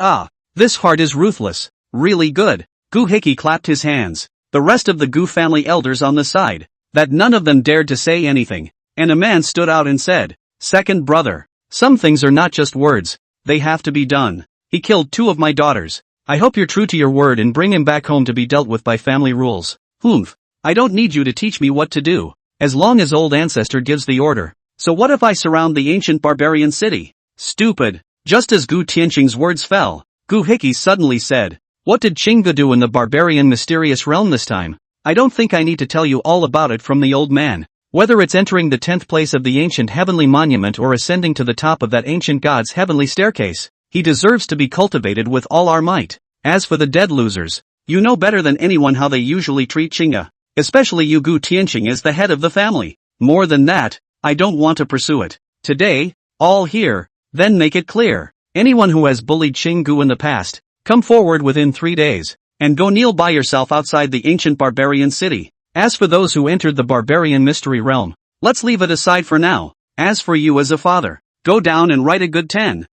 this heart is ruthless, really good." Gu Qingge clapped his hands, the rest of the Gu family elders on the side, that none of them dared to say anything, and a man stood out and said, "Second brother, some things are not just words, they have to be done. He killed 2 of my daughters. I hope you're true to your word and bring him back home to be dealt with by family rules." "Humph, I don't need you to teach me what to do, as long as old ancestor gives the order. So what if I surround the ancient barbarian city?" "Stupid." Just as Gu Qingge's words fell, Gu Qingge suddenly said, "What did Qingge do in the barbarian mysterious realm this time? I don't think I need to tell you all about it from the old man. Whether it's entering the 10th place of the ancient heavenly monument or ascending to the top of that ancient god's heavenly staircase, he deserves to be cultivated with all our might. As for the dead losers, you know better than anyone how they usually treat Qingge, especially you Gu Qingge as the head of the family. More than that, I don't want to pursue it. Today, all here, then make it clear. Anyone who has bullied Qingge in the past, come forward within 3 days, and go kneel by yourself outside the ancient barbarian city. As for those who entered the barbarian mystery realm, let's leave it aside for now. As for you as a father, go down and write a good 10,000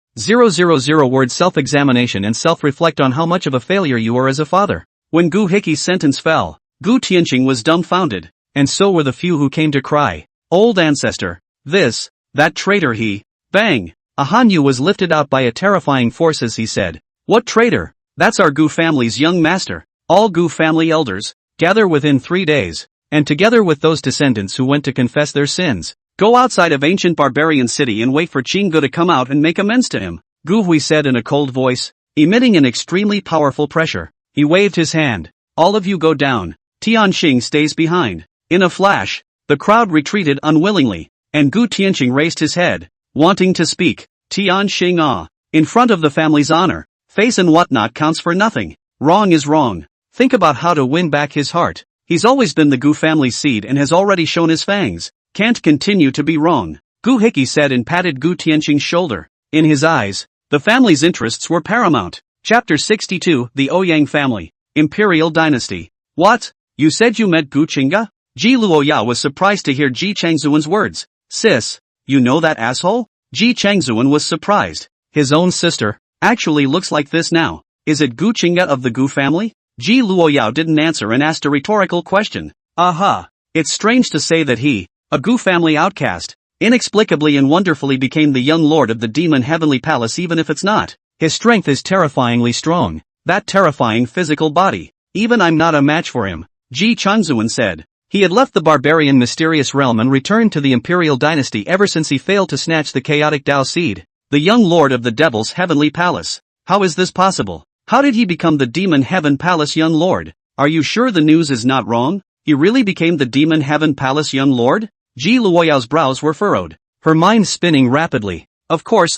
word self-examination and self-reflect on how much of a failure you are as a father." When Gu Qingge's sentence fell, Gu Qingge was dumbfounded, and so were the few who came to cry, "Old ancestor, this, that traitor he." Bang! A Hanyu was lifted out by a terrifying force as he said, "What traitor? That's our Gu family's young master. All Gu family elders, gather within 3 days, and together with those descendants who went to confess their sins, go outside of ancient barbarian city and wait for Qingge to come out and make amends to him." Gu Hui said in a cold voice, emitting an extremely powerful pressure. He waved his hand. "All of you go down. Tianxing stays behind." In a flash, the crowd retreated unwillingly, and Gu Qingge raised his head, wanting to speak. "Tianxing, in front of the family's honor, face and whatnot counts for nothing. Wrong is wrong. Think about how to win back his heart. He's always been the Gu family's seed and has already shown his fangs. Can't continue to be wrong." Gu Qingge said and patted Gu Tianxing's shoulder. In his eyes, the family's interests were paramount. Chapter 62, The Ouyang Family, Imperial Dynasty. "What? You said you met Gu Qingge?" Ji Luoyao was surprised to hear Ji Changzuan's words. "Sis, you know that asshole?" Ji Changzuan was surprised. His own sister actually looks like this now. Is it Gu Qingge of the Gu family? Ji Luoyao didn't answer and asked a rhetorical question. Aha! It's strange to say that he, a Gu family outcast, inexplicably and wonderfully became the young lord of the demon heavenly palace even if it's not. His strength is terrifyingly strong. That terrifying physical body. Even I'm not a match for him, Ji Changzuan said. He had left the barbarian mysterious realm and returned to the imperial dynasty ever since he failed to snatch the chaotic Dao seed, the young lord of the devil's heavenly palace. How is this possible? How did he become the demon heaven palace young lord? Are you sure the news is not wrong? He really became the demon heaven palace young lord? Ji Luoyao's brows were furrowed, her mind spinning rapidly. Of course,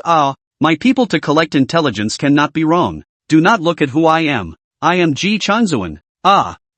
my people to collect intelligence cannot be wrong. Do not look at who I am. I am Ji Changzuan.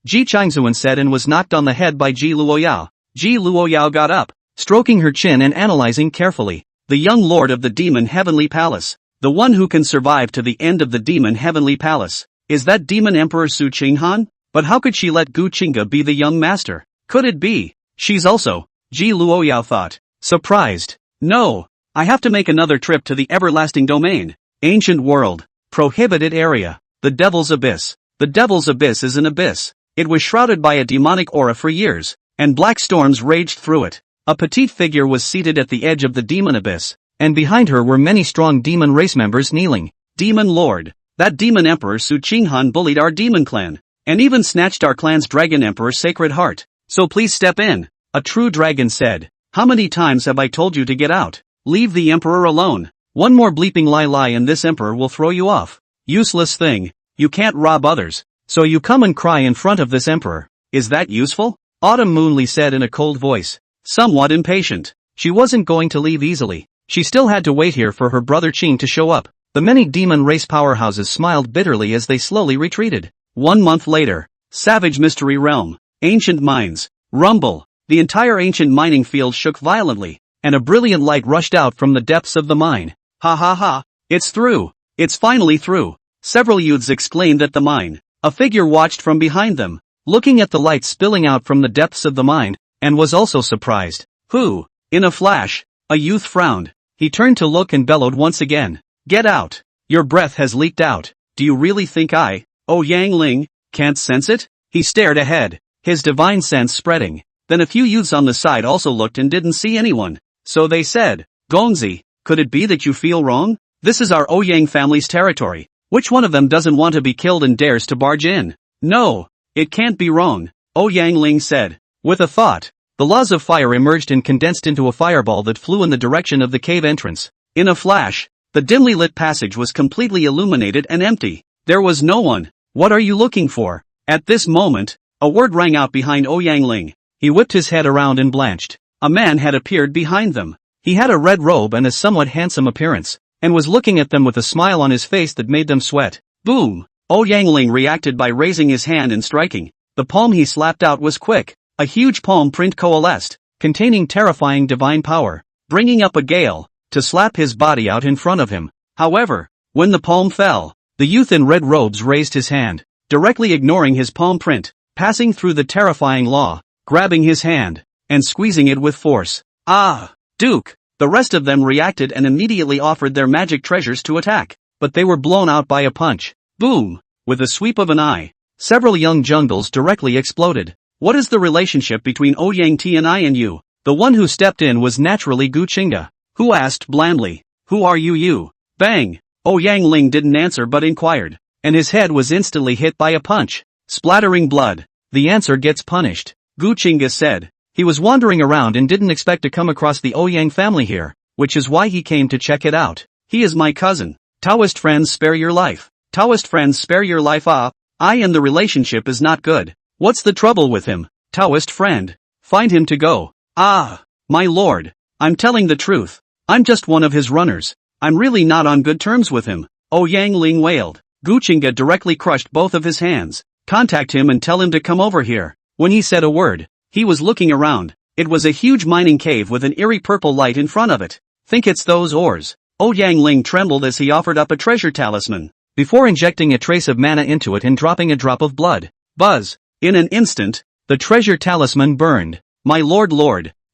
Ji Changzuan said and was knocked on the head by Ji Luoyao. Ji Luoyao got up, stroking her chin and analyzing carefully. The young lord of the demon heavenly palace. The one who can survive to the end of the demon heavenly palace. Is that demon emperor Su Qinghan? But how could she let Gu Qingge be the young master? Could it be? She's also, Ji Luoyao thought, surprised. No. I have to make another trip to the everlasting domain. Ancient world. Prohibited area. The Devil's Abyss. The Devil's Abyss is an abyss. It was shrouded by a demonic aura for years, and black storms raged through it. A petite figure was seated at the edge of the demon abyss, and behind her were many strong demon race members kneeling. Demon Lord. That demon emperor Su Qinghan bullied our demon clan, and even snatched our clan's dragon emperor's sacred heart. So please step in. A true dragon said. How many times have I told you to get out? Leave the emperor alone. One more bleeping lie and this emperor will throw you off. Useless thing, you can't rob others, so you come and cry in front of this emperor. Is that useful? Autumn Moonly said in a cold voice, somewhat impatient. She wasn't going to leave easily. She still had to wait here for her brother Qing to show up. The many demon race powerhouses smiled bitterly as they slowly retreated. 1 month later. Savage Mystery Realm. Ancient Mines. Rumble. The entire ancient mining field shook violently, and a brilliant light rushed out from the depths of the mine. Ha ha ha. It's through. It's finally through. Several youths exclaimed at the mine. A figure watched from behind them, looking at the light spilling out from the depths of the mine, and was also surprised. Who? In a flash, a youth frowned. He turned to look and bellowed once again. Get out. Your breath has leaked out. Do you really think I, Yang Ling, can't sense it? He stared ahead, his divine sense spreading. Then a few youths on the side also looked and didn't see anyone. So they said, Gongzi, could it be that you feel wrong? This is our Ouyang family's territory. Which one of them doesn't want to be killed and dares to barge in? No, it can't be wrong, Yang Ling said. With a thought, the laws of fire emerged and condensed into a fireball that flew in the direction of the cave entrance. In a flash, the dimly lit passage was completely illuminated and empty. There was no one. What are you looking for? At this moment, a word rang out behind Yang Ling. He whipped his head around and blanched. A man had appeared behind them. He had a red robe and a somewhat handsome appearance, and was looking at them with a smile on his face that made them sweat. Boom! Yang Ling reacted by raising his hand and striking. The palm he slapped out was quick. A huge palm print coalesced, containing terrifying divine power, bringing up a gale, to slap his body out in front of him. However, when the palm fell, the youth in red robes raised his hand, directly ignoring his palm print, passing through the terrifying law, grabbing his hand, and squeezing it with force. Ah! Duke! The rest of them reacted and immediately offered their magic treasures to attack, but they were blown out by a punch. Boom! With a sweep of an eye, several young jungles directly exploded. What is the relationship between Ouyang Ti and I and you? The one who stepped in was naturally Gu Qingge, who asked blandly, who are you? Bang! Yang Ling didn't answer but inquired, and his head was instantly hit by a punch, splattering blood. The answer gets punished, Gu Qingge said. He was wandering around and didn't expect to come across the Ouyang family here, which is why he came to check it out. He is my cousin. Taoist friends spare your life. Taoist friends spare your life. I and the relationship is not good. What's the trouble with him? Taoist friend. Find him to go. My lord. I'm telling the truth. I'm just one of his runners. I'm really not on good terms with him. Yang Ling wailed. Gu Qingge directly crushed both of his hands. Contact him and tell him to come over here. When he said a word, he was looking around. It was a huge mining cave with an eerie purple light in front of it. Think it's those ores. Yang Ling trembled as he offered up a treasure talisman, before injecting a trace of mana into it and dropping a drop of blood. Buzz! In an instant, the treasure talisman burned. My lord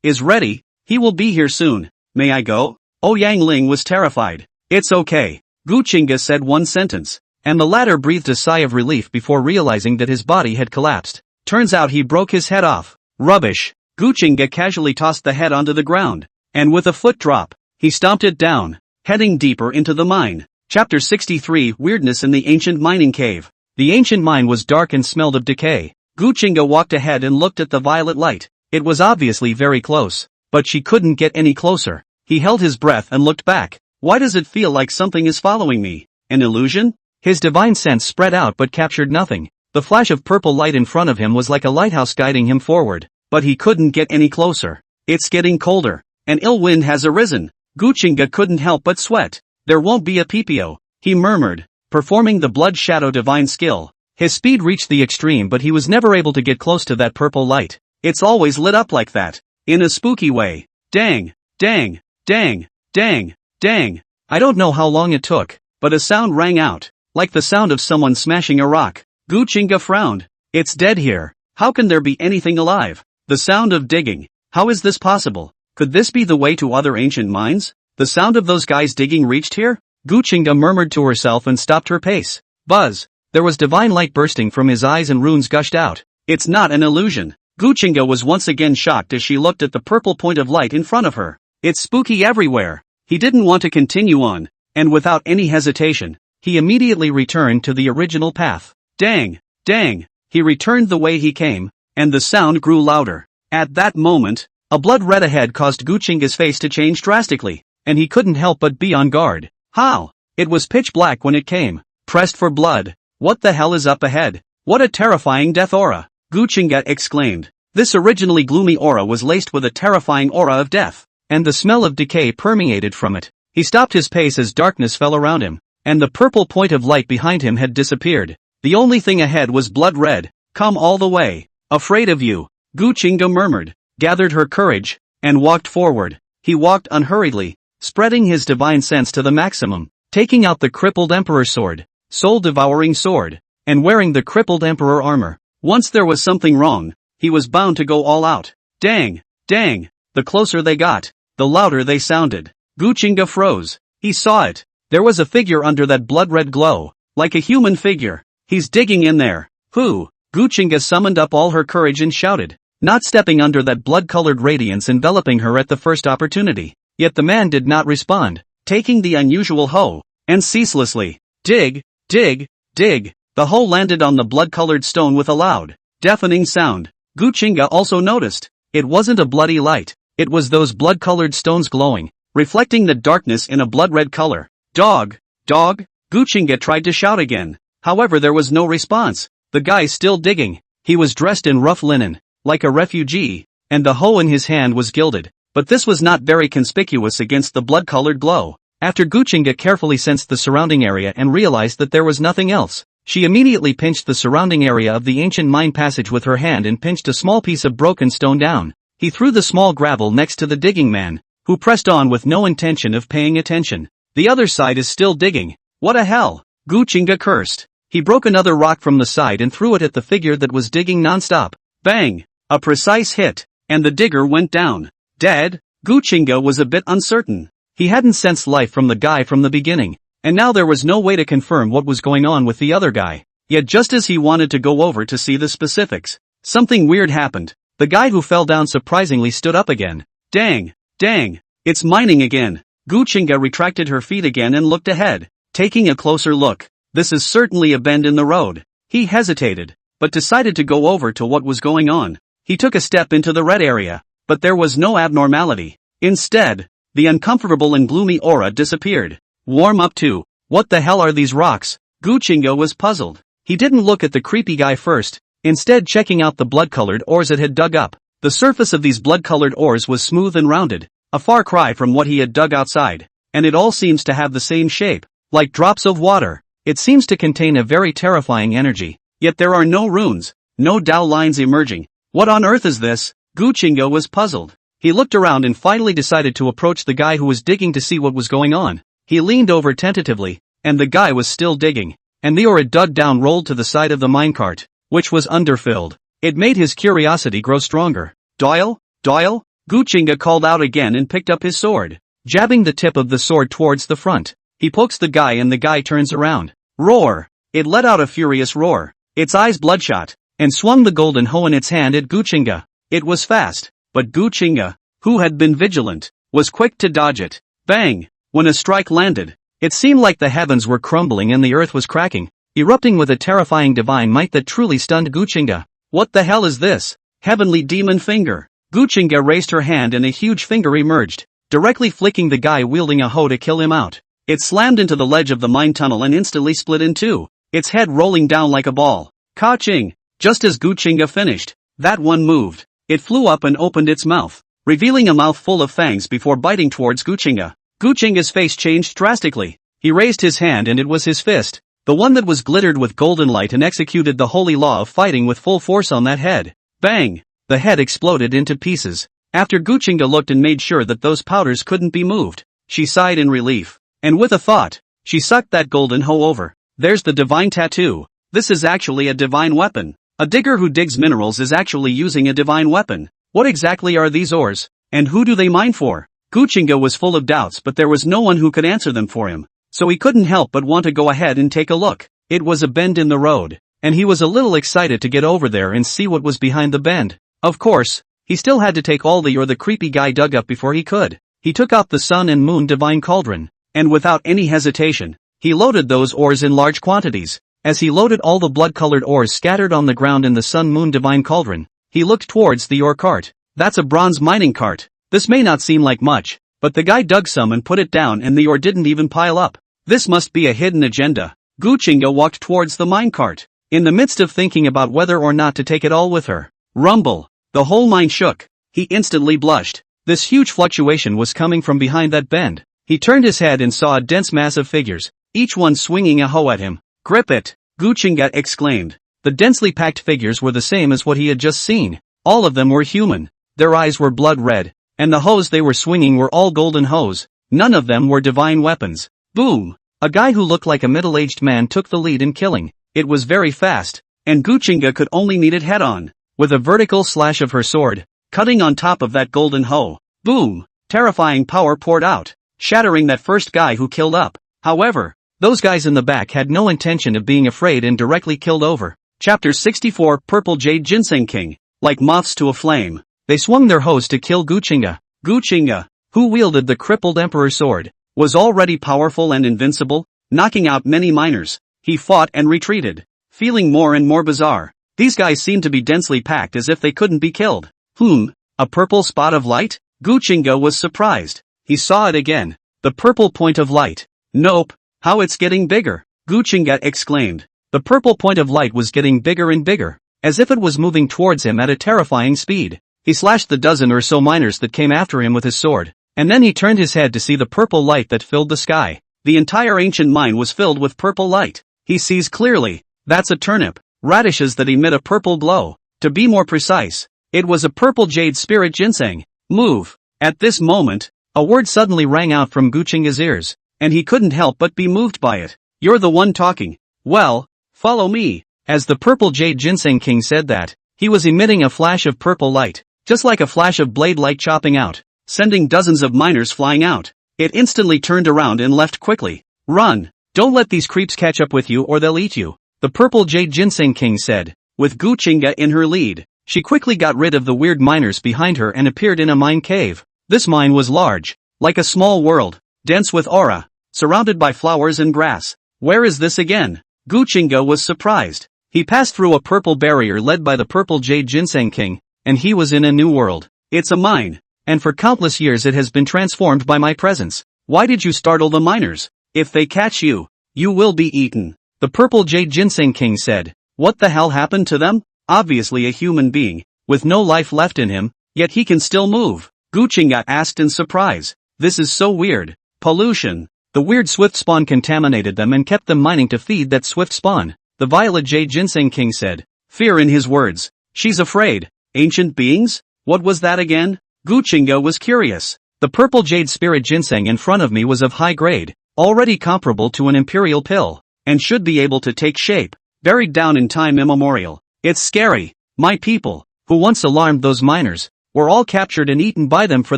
is ready. He will be here soon. May I go? Yang Ling was terrified. It's okay. Gu Qingge said one sentence, and the latter breathed a sigh of relief before realizing that his body had collapsed. Turns out he broke his head off. Rubbish. Gu Qingge casually tossed the head onto the ground, and with a foot drop, he stomped it down, heading deeper into the mine. Chapter 63 Weirdness in the Ancient Mining Cave. The ancient mine was dark and smelled of decay. Gu Qingge walked ahead and looked at the violet light. It was obviously very close, but she couldn't get any closer. He held his breath and looked back. Why does it feel like something is following me? An illusion? His divine sense spread out but captured nothing. The flash of purple light in front of him was like a lighthouse guiding him forward, but he couldn't get any closer. It's getting colder. An ill wind has arisen. Gu Qingge couldn't help but sweat. There won't be a PPO, he murmured, performing the blood shadow divine skill. His speed reached the extreme but he was never able to get close to that purple light. It's always lit up like that. In a spooky way. Dang, dang, dang, dang, dang. I don't know how long it took, but a sound rang out, like the sound of someone smashing a rock. Gu Qingge frowned. It's dead here. How can there be anything alive? The sound of digging. How is this possible? Could this be the way to other ancient mines? The sound of those guys digging reached here? Gu Qingge murmured to herself and stopped her pace. Buzz! There was divine light bursting from his eyes and runes gushed out. It's not an illusion. Gu Qingge was once again shocked as she looked at the purple point of light in front of her. It's spooky everywhere. He didn't want to continue on, and without any hesitation, he immediately returned to the original path. Dang, dang, he returned the way he came, and the sound grew louder. At that moment, a blood red ahead caused Gu Qingge's face to change drastically, and he couldn't help but be on guard. How? It was pitch black when it came. Pressed for blood. What the hell is up ahead? What a terrifying death aura! Gu Qingge exclaimed. This originally gloomy aura was laced with a terrifying aura of death, and the smell of decay permeated from it. He stopped his pace as darkness fell around him, and the purple point of light behind him had disappeared. The only thing ahead was blood red. Come all the way. Afraid of you, Gu Qingge murmured, gathered her courage, and walked forward. He walked unhurriedly, spreading his divine sense to the maximum, taking out the crippled emperor's sword, soul-devouring sword, and wearing the crippled emperor armor. Once there was something wrong, he was bound to go all out. Dang, dang, the closer they got, the louder they sounded. Gu Qingge froze. He saw it. There was a figure under that blood-red glow, like a human figure. He's digging in there. Who? Gu Qingge summoned up all her courage and shouted, not stepping under that blood-colored radiance enveloping her at the first opportunity. Yet the man did not respond, taking the unusual hoe, and ceaselessly, dig, dig, dig. The hoe landed on the blood-colored stone with a loud, deafening sound. Gu Qingge also noticed. It wasn't a bloody light. It was those blood-colored stones glowing, reflecting the darkness in a blood-red color. Dog, dog, Gu Qingge tried to shout again. However, there was no response. The guy still digging. He was dressed in rough linen, like a refugee, and the hoe in his hand was gilded. But this was not very conspicuous against the blood-colored glow. After Gu Qingge carefully sensed the surrounding area and realized that there was nothing else, she immediately pinched the surrounding area of the ancient mine passage with her hand and pinched a small piece of broken stone down. He threw the small gravel next to the digging man, who pressed on with no intention of paying attention. The other side is still digging. What a hell! Gu Qingge cursed. He broke another rock from the side and threw it at the figure that was digging non-stop. Bang! A precise hit, and the digger went down. Dead? Gu Qingge was a bit uncertain. He hadn't sensed life from the guy from the beginning, and now there was no way to confirm what was going on with the other guy. Yet just as he wanted to go over to see the specifics, something weird happened. The guy who fell down surprisingly stood up again. Dang, dang, it's mining again. Gu Qingge retracted her feet again and looked ahead, taking a closer look. This is certainly a bend in the road. He hesitated, but decided to go over to what was going on. He took a step into the red area, but there was no abnormality. Instead, the uncomfortable and gloomy aura disappeared. Warm up too. What the hell are these rocks? Gu Qingge was puzzled. He didn't look at the creepy guy first, instead checking out the blood-colored ores it had dug up. The surface of these blood-colored ores was smooth and rounded, a far cry from what he had dug outside, and it all seems to have the same shape, like drops of water. It seems to contain a very terrifying energy, yet there are no runes, no Dao lines emerging. What on earth is this? Gu Qingge was puzzled. He looked around and finally decided to approach the guy who was digging to see what was going on. He leaned over tentatively, and the guy was still digging, and the ore it dug down rolled to the side of the minecart, which was underfilled. It made his curiosity grow stronger. Doyle? Doyle? Gu Qingge called out again and picked up his sword, jabbing the tip of the sword towards the front. He pokes the guy and the guy turns around. Roar! It let out a furious roar, its eyes bloodshot, and swung the golden hoe in its hand at Gu Qingge. It was fast, but Gu Qingge, who had been vigilant, was quick to dodge it. Bang! When a strike landed, it seemed like the heavens were crumbling and the earth was cracking, erupting with a terrifying divine might that truly stunned Gu Qingge. What the hell is this? Heavenly demon finger! Gu Qingge raised her hand and a huge finger emerged, directly flicking the guy wielding a hoe to kill him out. It slammed into the ledge of the mine tunnel and instantly split in two, its head rolling down like a ball. Ka-ching! Just as Gu Qingge finished, that one moved. It flew up and opened its mouth, revealing a mouth full of fangs before biting towards Gu Qingge. Gu Qingge's face changed drastically. He raised his hand and it was his fist, the one that was glittered with golden light, and executed the holy law of fighting with full force on that head. Bang! The head exploded into pieces. After Gu Qingge looked and made sure that those powders couldn't be moved, she sighed in relief. And with a thought, she sucked that golden hoe over. There's the divine tattoo. This is actually a divine weapon. A digger who digs minerals is actually using a divine weapon. What exactly are these ores? And who do they mine for? Gu Qingge was full of doubts, but there was no one who could answer them for him. So he couldn't help but want to go ahead and take a look. It was a bend in the road, and he was a little excited to get over there and see what was behind the bend. Of course, he still had to take all the ore the creepy guy dug up before he could. He took out the sun and moon divine cauldron, and without any hesitation, he loaded those ores in large quantities. As he loaded all the blood-colored ores scattered on the ground in the sun-moon divine cauldron, he looked towards the ore cart. That's a bronze mining cart. This may not seem like much, but the guy dug some and put it down and the ore didn't even pile up. This must be a hidden agenda. Gu Qingge walked towards the minecart. In the midst of thinking about whether or not to take it all with her. Rumble. The whole mine shook. He instantly blushed. This huge fluctuation was coming from behind that bend. He turned his head and saw a dense mass of figures, each one swinging a hoe at him. Grip it! Gu Qingge exclaimed. The densely packed figures were the same as what he had just seen. All of them were human. Their eyes were blood red, and the hoes they were swinging were all golden hoes. None of them were divine weapons. Boom! A guy who looked like a middle-aged man took the lead in killing. It was very fast, and Gu Qingge could only meet it head-on, with a vertical slash of her sword, cutting on top of that golden hoe. Boom! Terrifying power poured out, shattering that first guy who killed up. However, those guys in the back had no intention of being afraid and directly killed over. Chapter 64 Purple Jade Ginseng King. Like moths to a flame, they swung their hoes to kill Gu Qingge. Gu Qingge, who wielded the crippled emperor sword, was already powerful and invincible, knocking out many miners. He fought and retreated, feeling more and more bizarre. These guys seemed to be densely packed as if they couldn't be killed. A purple spot of light? Gu Qingge was surprised. He saw it again. The purple point of light. Nope. How it's getting bigger. Gu Qingge exclaimed. The purple point of light was getting bigger and bigger, as if it was moving towards him at a terrifying speed. He slashed the dozen or so miners that came after him with his sword, and then he turned his head to see the purple light that filled the sky. The entire ancient mine was filled with purple light. He sees clearly. That's a turnip. Radishes that emit a purple glow. To be more precise, it was a purple jade spirit ginseng. Move. At this moment, a word suddenly rang out from Gu Qingge's ears, and he couldn't help but be moved by it. You're the one talking. Well, follow me. As the purple jade ginseng king said that, he was emitting a flash of purple light, just like a flash of blade light chopping out, sending dozens of miners flying out. It instantly turned around and left quickly. Run! Don't let these creeps catch up with you or they'll eat you, the purple jade ginseng king said. With Gu Qingge in her lead, she quickly got rid of the weird miners behind her and appeared in a mine cave. This mine was large, like a small world, dense with aura, surrounded by flowers and grass. Where is this again? Gu Qingge was surprised. He passed through a purple barrier led by the purple jade ginseng king, and he was in a new world. It's a mine, and for countless years it has been transformed by my presence. Why did you startle the miners? If they catch you, you will be eaten, the purple jade ginseng king said. What the hell happened to them? Obviously a human being, with no life left in him, yet he can still move. Gu Qingge asked in surprise. This is so weird. Pollution. The weird swift spawn contaminated them and kept them mining to feed that swift spawn, the violet jade ginseng king said. Fear in his words. She's afraid. Ancient beings? What was that again? Gu Qingge was curious. The purple jade spirit ginseng in front of me was of high grade, already comparable to an imperial pill, and should be able to take shape, buried down in time immemorial. It's scary. My people, who once alarmed those miners, were all captured and eaten by them for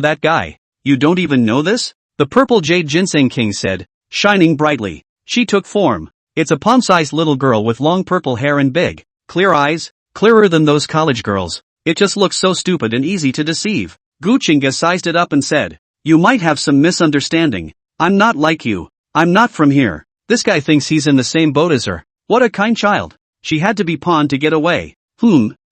that guy. You don't even know this? The purple jade ginseng king said, shining brightly. She took form. It's a palm-sized little girl with long purple hair and big, clear eyes, clearer than those college girls. It just looks so stupid and easy to deceive. Gu Qingge sized it up and said, you might have some misunderstanding. I'm not like you. I'm not from here. This guy thinks he's in the same boat as her. What a kind child. She had to be pawned to get away.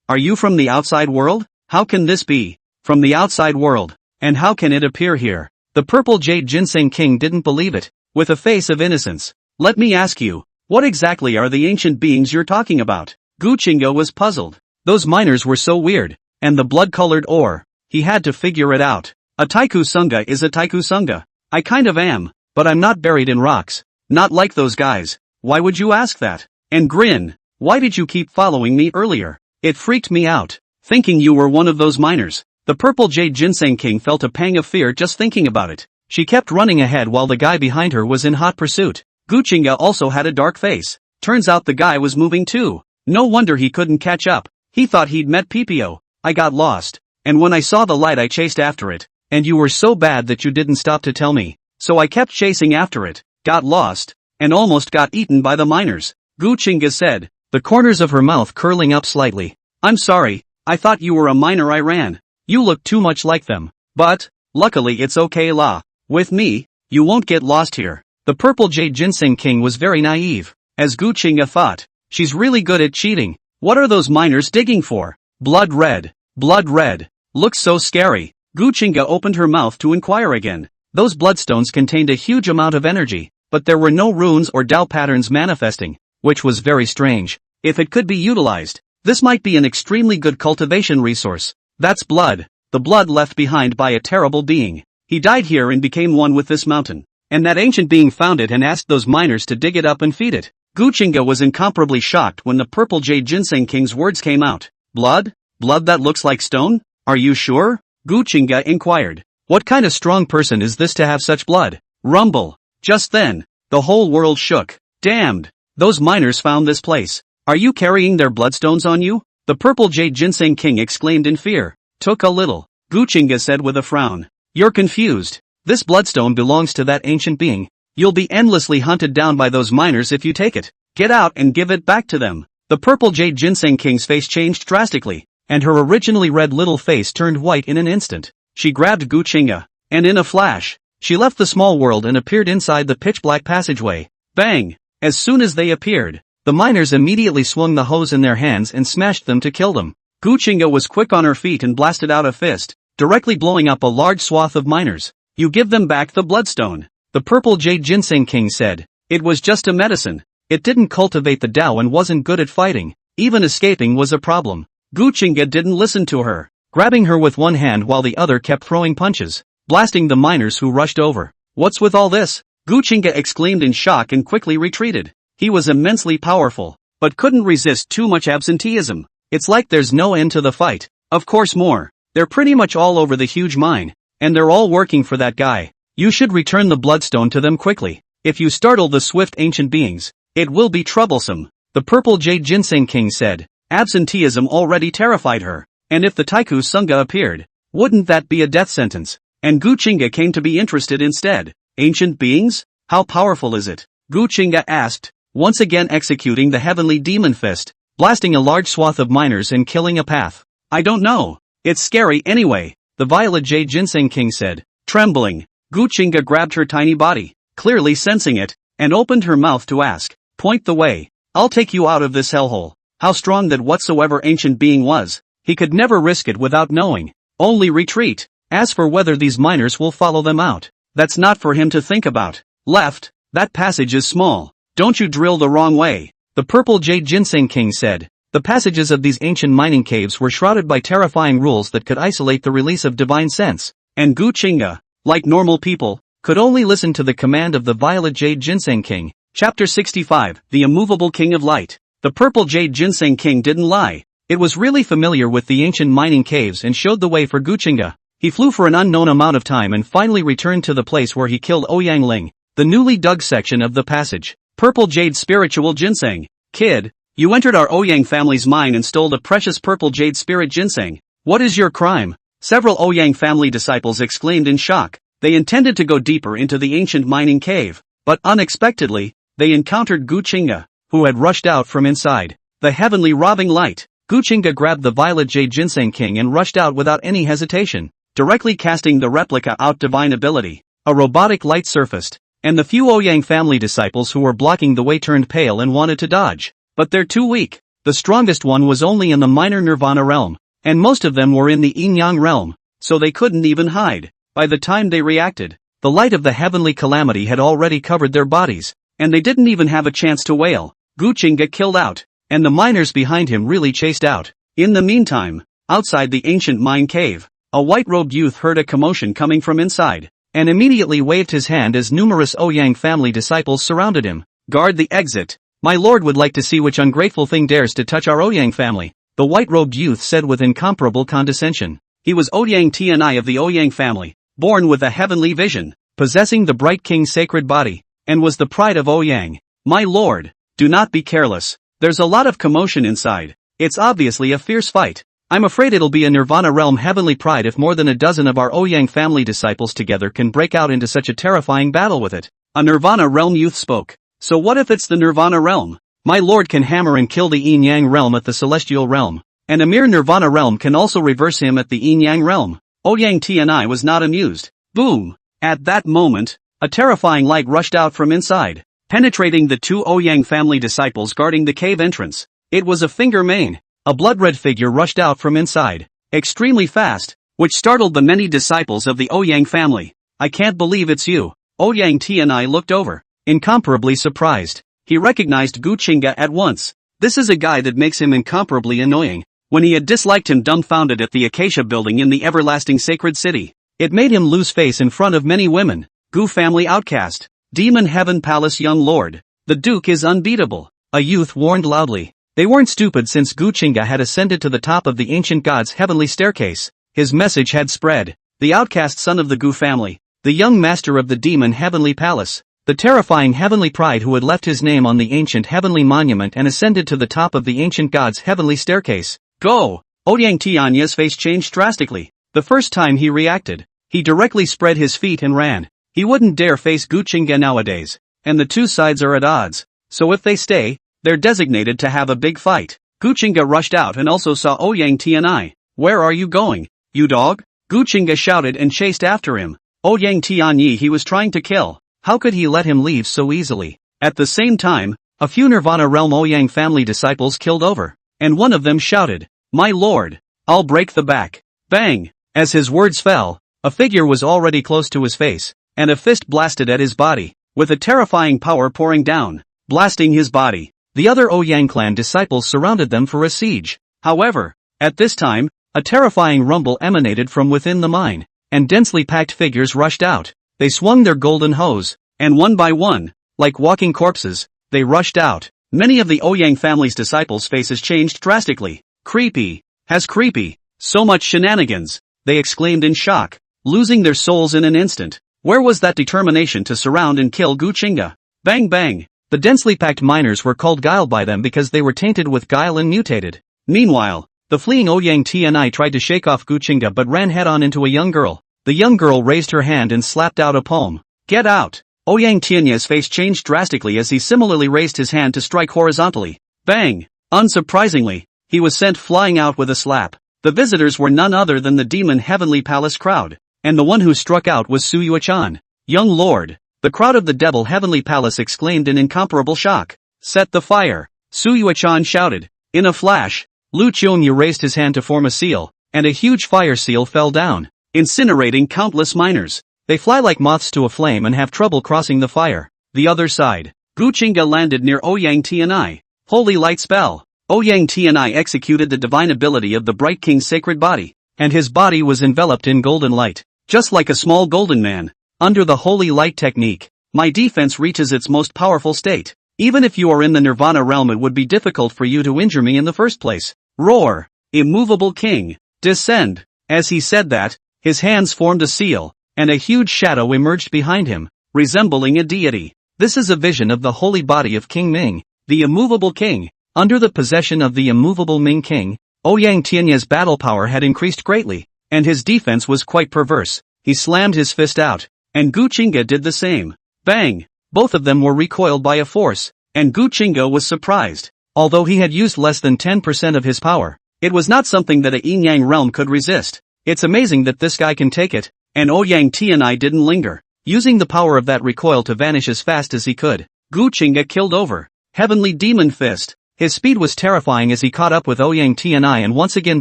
Are you from the outside world? How can this be? From the outside world. And how can it appear here? The purple jade ginseng king didn't believe it, with a face of innocence. Let me ask you, what exactly are the ancient beings you're talking about? Gu Qingge was puzzled. Those miners were so weird, and the blood-colored ore. He had to figure it out. A taiku sunga is a taiku sunga. I kind of am, but I'm not buried in rocks. Not like those guys. Why would you ask that? And grin. Why did you keep following me earlier? It freaked me out, thinking you were one of those miners. The purple jade ginseng king felt a pang of fear just thinking about it. She kept running ahead while the guy behind her was in hot pursuit. Gu Qingge also had a dark face. Turns out the guy was moving too. No wonder he couldn't catch up. He thought he'd met PPO. I got lost. And when I saw the light I chased after it. And you were so bad that you didn't stop to tell me. So I kept chasing after it, got lost, and almost got eaten by the miners. Gu Qingge said, the corners of her mouth curling up slightly. I'm sorry, I thought you were a miner I ran. You look too much like them. But, luckily it's okay la. With me, you won't get lost here. The purple jade ginseng king was very naive, as Gu Qingge thought. She's really good at cheating. What are those miners digging for? Blood red. Blood red. Looks so scary. Gu Qingge opened her mouth to inquire again. Those bloodstones contained a huge amount of energy. but there were no runes or Dao patterns manifesting, which was very strange. If it could be utilized, this might be an extremely good cultivation resource. That's blood, the blood left behind by a terrible being. He died here and became one with this mountain. And that ancient being found it and asked those miners to dig it up and feed it. Gu Qingge was incomparably shocked when the purple jade ginseng king's words came out. Blood? Blood that looks like stone? Are you sure? Gu Qingge inquired. What kind of strong person is this to have such blood? Rumble. Just then, the whole world shook. Damned! Those miners found this place. Are you carrying their bloodstones on you? The purple jade ginseng king exclaimed in fear. Took a little. Gu Qingge said with a frown. You're confused. This bloodstone belongs to that ancient being. You'll be endlessly hunted down by those miners if you take it. Get out and give it back to them. The purple jade ginseng king's face changed drastically, and her originally red little face turned white in an instant. She grabbed Gu Qingge, and in a flash, she left the small world and appeared inside the pitch-black passageway. Bang! As soon as they appeared, the miners immediately swung the hose in their hands and smashed them to kill them. Gu Qingge was quick on her feet and blasted out a fist, directly blowing up a large swath of miners. You give them back the bloodstone. The purple jade ginseng king said. It was just a medicine. It didn't cultivate the Tao and wasn't good at fighting. Even escaping was a problem. Gu Qingge didn't listen to her, grabbing her with one hand while the other kept throwing punches, blasting the miners who rushed over. What's with all this? Gu Qingge exclaimed in shock and quickly retreated. He was immensely powerful, but couldn't resist too much absenteeism. It's like there's no end to the fight. Of course more. They're pretty much all over the huge mine, and they're all working for that guy. You should return the bloodstone to them quickly. If you startle the swift ancient beings, it will be troublesome. The purple jade ginseng king said. Absenteeism already terrified her, and if the Taiku Sangha appeared, wouldn't that be a death sentence? And Gu Qingge came to be interested instead. Ancient beings? How powerful is it? Gu Qingge asked, once again executing the heavenly demon fist, blasting a large swath of miners and killing a path. I don't know. It's scary anyway, the violet jade ginseng king said. Trembling, Gu Qingge grabbed her tiny body, clearly sensing it, and opened her mouth to ask, point the way. I'll take you out of this hellhole. How strong that whatsoever ancient being was, he could never risk it without knowing. Only retreat. As for whether these miners will follow them out, that's not for him to think about. Left, that passage is small. Don't you drill the wrong way. The purple jade ginseng king said. The passages of these ancient mining caves were shrouded by terrifying rules that could isolate the release of divine sense, and Gu Qingge, like normal people, could only listen to the command of the violet jade ginseng king. Chapter 65, The Immovable King of Light. The purple jade ginseng king didn't lie. It was really familiar with the ancient mining caves and showed the way for Gu Qingge. He flew for an unknown amount of time and finally returned to the place where he killed Ouyang Ling, the newly dug section of the passage. Purple jade spiritual ginseng. Kid, you entered our Ouyang family's mine and stole the precious purple jade spirit ginseng. What is your crime? Several Ouyang family disciples exclaimed in shock. They intended to go deeper into the ancient mining cave, but unexpectedly, they encountered Gu Qingge, who had rushed out from inside the heavenly robbing light. Gu Qingge grabbed the violet jade ginseng king and rushed out without any hesitation, directly casting the replica out divine ability. A robotic light surfaced, and the few Ouyang family disciples who were blocking the way turned pale and wanted to dodge. But they're too weak. The strongest one was only in the minor nirvana realm, and most of them were in the yin-yang realm, so they couldn't even hide. By the time they reacted, the light of the heavenly calamity had already covered their bodies, and they didn't even have a chance to wail. Gu Qingge killed out, and the miners behind him really chased out. In the meantime, outside the ancient mine cave, a white-robed youth heard a commotion coming from inside, and immediately waved his hand as numerous Ouyang family disciples surrounded him. Guard the exit. My lord would like to see which ungrateful thing dares to touch our Ouyang family, the white-robed youth said with incomparable condescension. He was Ouyang Tianai of the Ouyang family, born with a heavenly vision, possessing the bright king's sacred body, and was the pride of Ouyang. My lord, do not be careless. There's a lot of commotion inside. It's obviously a fierce fight. I'm afraid it'll be a Nirvana realm heavenly pride if more than a dozen of our Ouyang family disciples together can break out into such a terrifying battle with it. A Nirvana realm youth spoke. So what if it's the Nirvana realm? My lord can hammer and kill the yin-yang realm at the celestial realm, and a mere Nirvana realm can also reverse him at the yin-yang realm. Ouyang Tianai was not amused. Boom! At that moment, a terrifying light rushed out from inside, penetrating the two Ouyang family disciples guarding the cave entrance. It was a finger mane. A blood-red figure rushed out from inside, extremely fast, which startled the many disciples of the Ouyang family. I can't believe it's you. Ouyang Tianai looked over. incomparably surprised. He recognized Gu Qingge at once. This is a guy that makes him incomparably annoying. When he had disliked him dumbfounded at the Acacia building in the everlasting sacred city, it made him lose face in front of many women. Gu family outcast. Demon Heaven Palace young lord. The Duke is unbeatable. A youth warned loudly. They weren't stupid since Gu Qingge had ascended to the top of the ancient god's heavenly staircase. His message had spread. The outcast son of the Gu family. The young master of the demon heavenly palace. The terrifying heavenly pride who had left his name on the ancient heavenly monument and ascended to the top of the ancient god's heavenly staircase. Go! Ouyang Tianya's face changed drastically. The first time he reacted, he directly spread his feet and ran. He wouldn't dare face Gu Qingge nowadays. And the two sides are at odds. So if they stay, they're designated to have a big fight. Gu Qingge rushed out and also saw Ouyang Tianyi. Where are you going, you dog? Gu Qingge shouted and chased after him. Ouyang Tianyi he was trying to kill. How could he let him leave so easily? At the same time, a few Nirvana realm Ouyang family disciples killed over. And one of them shouted, "My lord, I'll break the back." Bang! As his words fell, a figure was already close to his face, and a fist blasted at his body, with a terrifying power pouring down, blasting his body. The other Ouyang clan disciples surrounded them for a siege. However, at this time, a terrifying rumble emanated from within the mine, and densely packed figures rushed out. They swung their golden hose, and one by one, like walking corpses, they rushed out. Many of the Ouyang family's disciples' faces changed drastically. Creepy. Has creepy. So much shenanigans, they exclaimed in shock, losing their souls in an instant. Where was that determination to surround and kill Gu Qingge? Bang bang. The densely packed miners were called guile by them because they were tainted with guile and mutated. Meanwhile, the fleeing Ouyang Tianyi tried to shake off Gu Qingge but ran head-on into a young girl. The young girl raised her hand and slapped out a palm. Get out! Ouyang Tianyi's face changed drastically as he similarly raised his hand to strike horizontally. Bang! Unsurprisingly, he was sent flying out with a slap. The visitors were none other than the demon heavenly palace crowd, and the one who struck out was Su Yuechan. Young lord! The crowd of the devil heavenly palace exclaimed in incomparable shock. Set the fire! Su Yuechan shouted. In a flash, Lu Qiongyu raised his hand to form a seal, and a huge fire seal fell down, incinerating countless miners. They fly like moths to a flame and have trouble crossing the fire. The other side. Gu Qingge landed near Ouyang Tianyi. Holy light spell. Ouyang Tianyi executed the divine ability of the bright king's sacred body, and his body was enveloped in golden light, just like a small golden man. Under the holy light technique, my defense reaches its most powerful state. Even if you are in the Nirvana realm it would be difficult for you to injure me in the first place. Roar! Immovable king, descend! As he said that, his hands formed a seal, and a huge shadow emerged behind him, resembling a deity. This is a vision of the holy body of King Ming, the immovable king. Under the possession of the immovable Ming king, Ouyang Tianyi's battle power had increased greatly, and his defense was quite perverse. He slammed his fist out, and Gu Qingge did the same. Bang! Both of them were recoiled by a force, and Gu Qingge was surprised. Although he had used less than 10% of his power, it was not something that a yin-yang realm could resist. It's amazing that this guy can take it. And Ouyang Tianyi didn't linger, using the power of that recoil to vanish as fast as he could. Gu Qingge killed over. Heavenly Demon Fist. His speed was terrifying as he caught up with Ouyang Tianyi and once again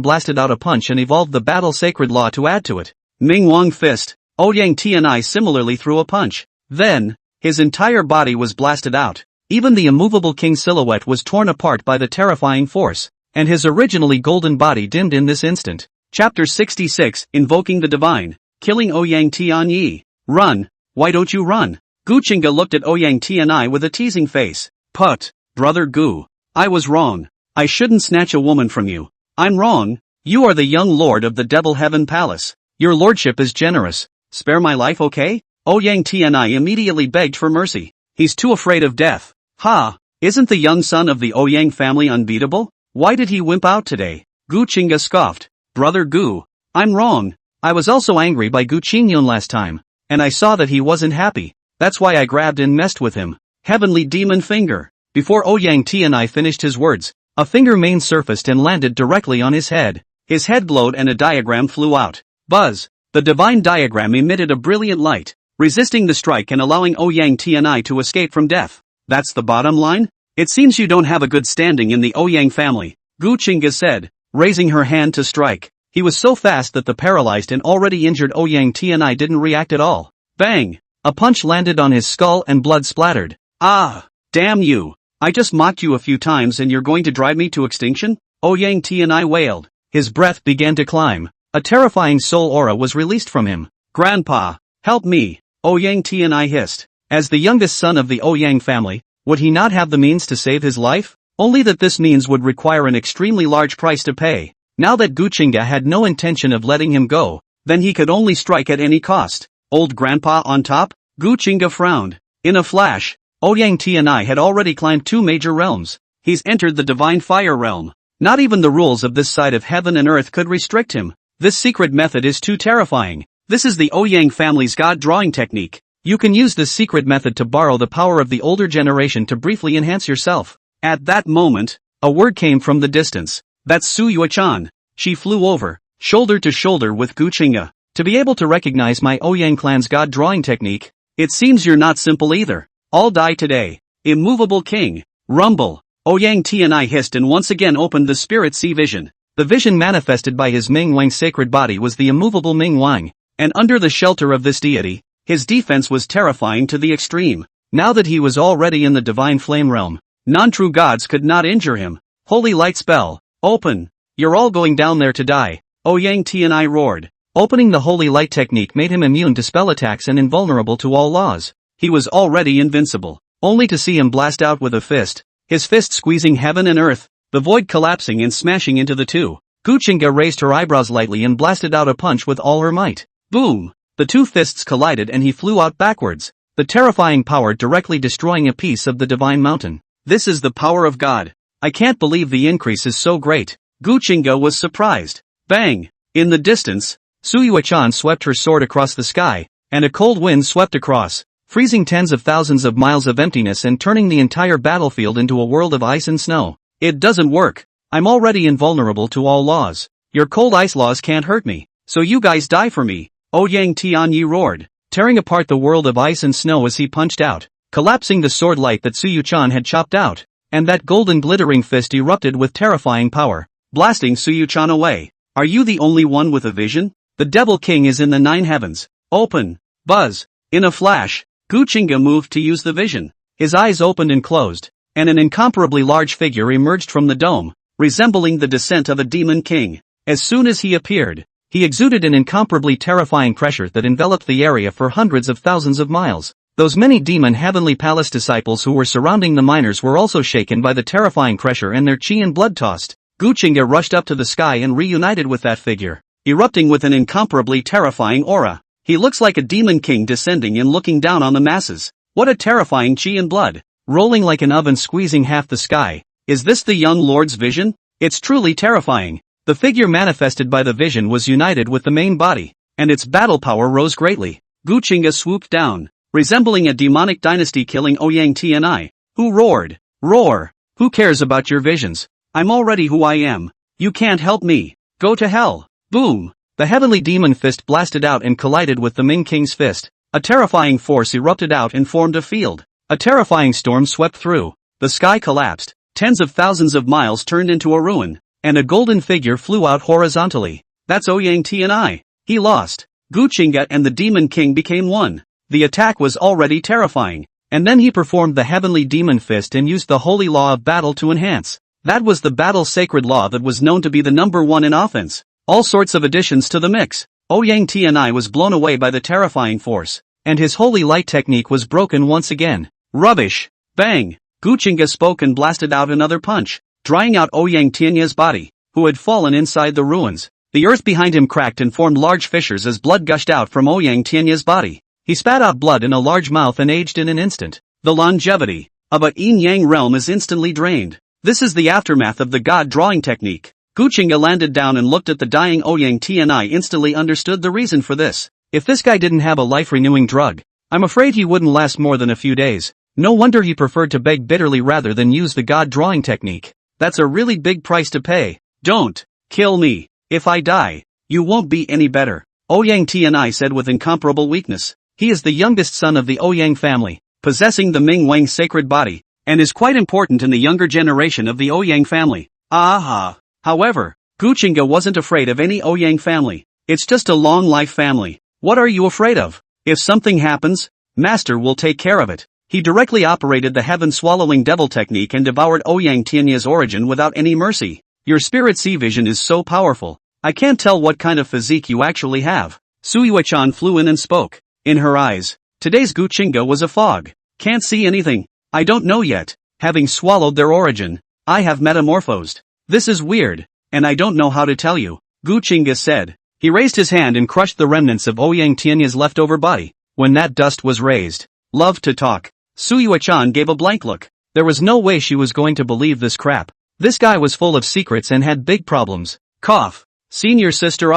blasted out a punch and evolved the battle sacred law to add to it. Ming Wang Fist. Ouyang Tianyi similarly threw a punch. Then, his entire body was blasted out. Even the immovable king's silhouette was torn apart by the terrifying force, and his originally golden body dimmed in this instant. Chapter 66, Invoking the Divine. Killing Ouyang Tianyi. Run! Why don't you run? Gu Qingge looked at Ouyang Tianyi with a teasing face. Put, brother Gu. I was wrong. I shouldn't snatch a woman from you. I'm wrong. You are the young lord of the Devil Heaven Palace. Your lordship is generous. Spare my life, okay? Ouyang Tianyi immediately begged for mercy. He's too afraid of death. Ha! Isn't the young son of the Ouyang family unbeatable? Why did he wimp out today? Gu Qingge scoffed. Brother Gu. I'm wrong. I was also angry by Gu Qingye last time, and I saw that he wasn't happy. That's why I grabbed and messed with him. Heavenly Demon Finger. Before Ouyang Tianyi finished his words, a finger mane surfaced and landed directly on his head. His head glowed and a diagram flew out. Buzz. The divine diagram emitted a brilliant light, resisting the strike and allowing Ouyang Tianyi to escape from death. That's the bottom line? It seems you don't have a good standing in the Ouyang family, Gu Qingge said, raising her hand to strike. He was so fast that the paralyzed and already injured Ouyang Tianyi didn't react at all. Bang! A punch landed on his skull and blood splattered. Ah! Damn you! I just mocked you a few times and you're going to drive me to extinction? Ouyang Tianai wailed. His breath began to climb. A terrifying soul aura was released from him. Grandpa! Help me! Ouyang Tianai hissed. As the youngest son of the Ouyang family, would he not have the means to save his life? Only that this means would require an extremely large price to pay. Now that Gu Qingge had no intention of letting him go, then he could only strike at any cost. Old Grandpa on top? Gu Qingge frowned. In a flash, Ouyang Tianai had already climbed 2 major realms. He's entered the divine fire realm. Not even the rules of this side of heaven and earth could restrict him. This secret method is too terrifying. This is the Ouyang family's god drawing technique. You can use this secret method to borrow the power of the older generation to briefly enhance yourself. At that moment, a word came from the distance. That's Su Yuechan. She flew over, shoulder to shoulder with Gu Qingge. To be able to recognize my Ouyang clan's god drawing technique, it seems you're not simple either. All die today. Immovable king. Rumble. Ouyang Tianai hissed and once again opened the spirit sea vision. The vision manifested by his Ming Wang sacred body was the immovable Ming Wang, and under the shelter of this deity, his defense was terrifying to the extreme. Now that he was already in the divine flame realm, non-true gods could not injure him. Holy light spell. Open. You're all going down there to die. Ouyang Tianai roared. Opening the holy light technique made him immune to spell attacks and invulnerable to all laws. He was already invincible, only to see him blast out with a fist, his fist squeezing heaven and earth, the void collapsing and smashing into the two. Gu Qingge raised her eyebrows lightly and blasted out a punch with all her might. Boom! The 2 fists collided and he flew out backwards, the terrifying power directly destroying a piece of the divine mountain. This is the power of God. I can't believe the increase is so great. Gu Qingge was surprised. Bang! In the distance, Su Yuechan swept her sword across the sky, and a cold wind swept across, freezing tens of thousands of miles of emptiness and turning the entire battlefield into a world of ice and snow. It doesn't work. I'm already invulnerable to all laws. Your cold ice laws can't hurt me, so you guys die for me. Ouyang Tianyi roared, tearing apart the world of ice and snow as he punched out, collapsing the sword light that Su Yuechan had chopped out, and that golden glittering fist erupted with terrifying power, blasting Su Yuechan away. Are you the only one with a vision? The Devil King is in the 9 heavens. Open. Buzz. In a flash, Gu Qingge moved to use the vision. His eyes opened and closed, and an incomparably large figure emerged from the dome, resembling the descent of a demon king. As soon as he appeared, he exuded an incomparably terrifying pressure that enveloped the area for hundreds of thousands of miles. Those many demon heavenly palace disciples who were surrounding the miners were also shaken by the terrifying pressure and their chi and blood tossed. Gu Qingge rushed up to the sky and reunited with that figure, erupting with an incomparably terrifying aura. He looks like a demon king descending and looking down on the masses. What a terrifying chi and blood, rolling like an oven squeezing half the sky. Is this the young lord's vision? It's truly terrifying. The figure manifested by the vision was united with the main body, and its battle power rose greatly. Gu Qingge swooped down, resembling a demonic dynasty killing Ouyang Tianai, who roared, "Roar! Who cares about your visions? I'm already who I am. You can't help me. Go to hell." Boom! The heavenly demon fist blasted out and collided with the Ming King's fist. A terrifying force erupted out and formed a field. A terrifying storm swept through. The sky collapsed. Tens of thousands of miles turned into a ruin, and a golden figure flew out horizontally. That's Ouyang Tianai. He lost. Gu Qingge and the Demon King became one. The attack was already terrifying, and then he performed the heavenly demon fist and used the holy law of battle to enhance. That was the battle sacred law that was known to be the number 1 in offense. All sorts of additions to the mix. Ouyang Tianai was blown away by the terrifying force, and his holy light technique was broken once again. Rubbish! Bang! Gu Qingge spoke and blasted out another punch, drying out Ouyang Tianye's body, who had fallen inside the ruins. The earth behind him cracked and formed large fissures as blood gushed out from Ouyang Tianye's body. He spat out blood in a large mouth and aged in an instant. The longevity of a yin-yang realm is instantly drained. This is the aftermath of the god drawing technique. Gu Qingge landed down and looked at the dying Ouyang Tianai, instantly understood the reason for this. If this guy didn't have a life-renewing drug, I'm afraid he wouldn't last more than a few days. No wonder he preferred to beg bitterly rather than use the god drawing technique. That's a really big price to pay. Don't kill me. If I die, you won't be any better, Ouyang Tianai said with incomparable weakness. He is the youngest son of the Ouyang family, possessing the Ming Wang sacred body, and is quite important in the younger generation of the Ouyang family. Aha! However, Gu Qingge wasn't afraid of any Ouyang family. It's just a long life family. What are you afraid of? If something happens, Master will take care of it. He directly operated the heaven-swallowing devil technique and devoured Ouyang Tianya's origin without any mercy. Your spirit sea vision is so powerful. I can't tell what kind of physique you actually have. Suyue-chan flew in and spoke. In her eyes, today's Gu Qingge was a fog. Can't see anything. I don't know yet. Having swallowed their origin, I have metamorphosed. This is weird, and I don't know how to tell you, Gu Qingge said. He raised his hand and crushed the remnants of Ouyang Tianya's leftover body. When that dust was raised, love to talk. Suyue-chan gave a blank look. There was no way she was going to believe this crap. This guy was full of secrets and had big problems. Cough. Senior sister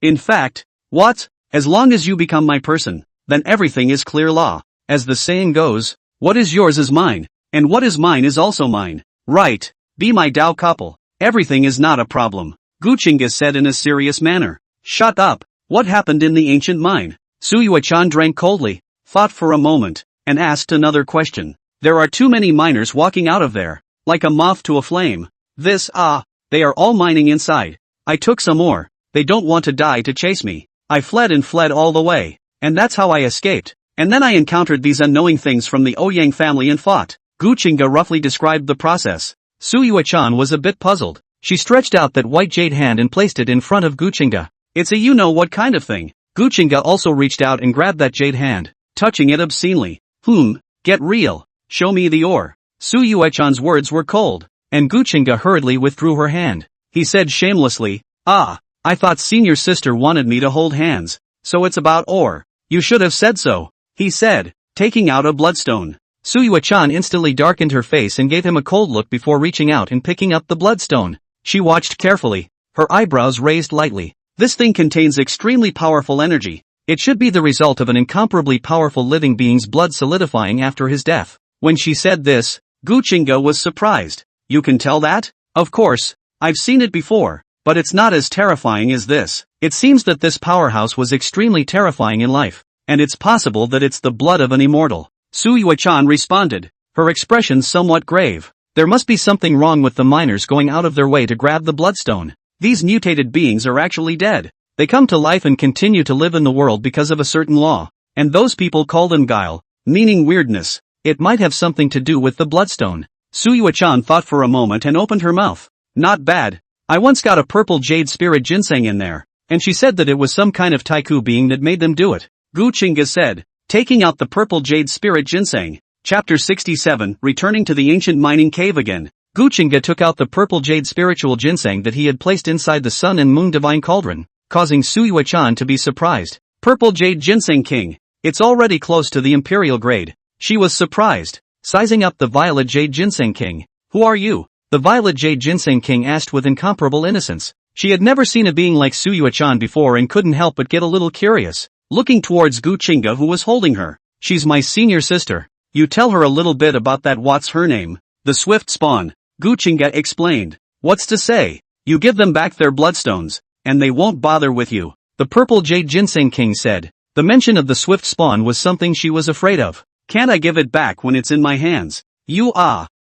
In fact, what? As long as you become my person, then everything is clear law. As the saying goes, what is yours is mine, and what is mine is also mine. Right. Be my Dao couple. Everything is not a problem, Gu Qingge said in a serious manner. Shut up. What happened in the ancient mine? Suyue-chan drank coldly, thought for a moment, and asked another question. There are too many miners walking out of there, like a moth to a flame. They are all mining inside. I took some ore. They don't want to die to chase me. I fled and fled all the way, and that's how I escaped. And then I encountered these unknowing things from the Ouyang family and fought. Gu Qingge roughly described the process. Suyue-chan was a bit puzzled. She stretched out that white jade hand and placed it in front of Gu Qingge. It's a you-know-what kind of thing. Gu Qingge also reached out and grabbed that jade hand, touching it obscenely. Get real. Show me the ore. Suyue-chan's words were cold, and Gu Qingge hurriedly withdrew her hand. He said shamelessly, I thought senior sister wanted me to hold hands, so it's about ore. You should have said so, he said, taking out a bloodstone. Suyue-chan instantly darkened her face and gave him a cold look before reaching out and picking up the bloodstone. She watched carefully, her eyebrows raised lightly. This thing contains extremely powerful energy. It should be the result of an incomparably powerful living being's blood solidifying after his death. When she said this, Gu Qingge was surprised. You can tell that? Of course, I've seen it before, but it's not as terrifying as this. It seems that this powerhouse was extremely terrifying in life, and it's possible that it's the blood of an immortal. Suyue-chan responded, her expression somewhat grave. There must be something wrong with the miners going out of their way to grab the bloodstone. These mutated beings are actually dead. They come to life and continue to live in the world because of a certain law, and those people call them guile, meaning weirdness. It might have something to do with the bloodstone. Suyue-chan thought for a moment and opened her mouth. Not bad. I once got a purple jade spirit ginseng in there, and she said that it was some kind of taiku being that made them do it. Gu Qingge said, taking out the purple jade spirit ginseng. Chapter 67, returning to the ancient mining cave again. Gu Qingge took out the purple jade spiritual ginseng that he had placed inside the sun and moon divine cauldron, causing Suyue-chan to be surprised. Purple jade ginseng king. It's already close to the imperial grade. She was surprised, sizing up the violet jade ginseng king. Who are you? The violet jade ginseng king asked with incomparable innocence. She had never seen a being like Suyue-chan before and couldn't help but get a little curious. Looking towards Gu Qingge who was holding her. She's my senior sister. You tell her a little bit about that. What's her name? The swift spawn. Gu Qingge explained. What's to say? You give them back their bloodstones, and they won't bother with you. The purple jade ginseng king said. The mention of the swift spawn was something she was afraid of. Can't I give it back when it's in my hands?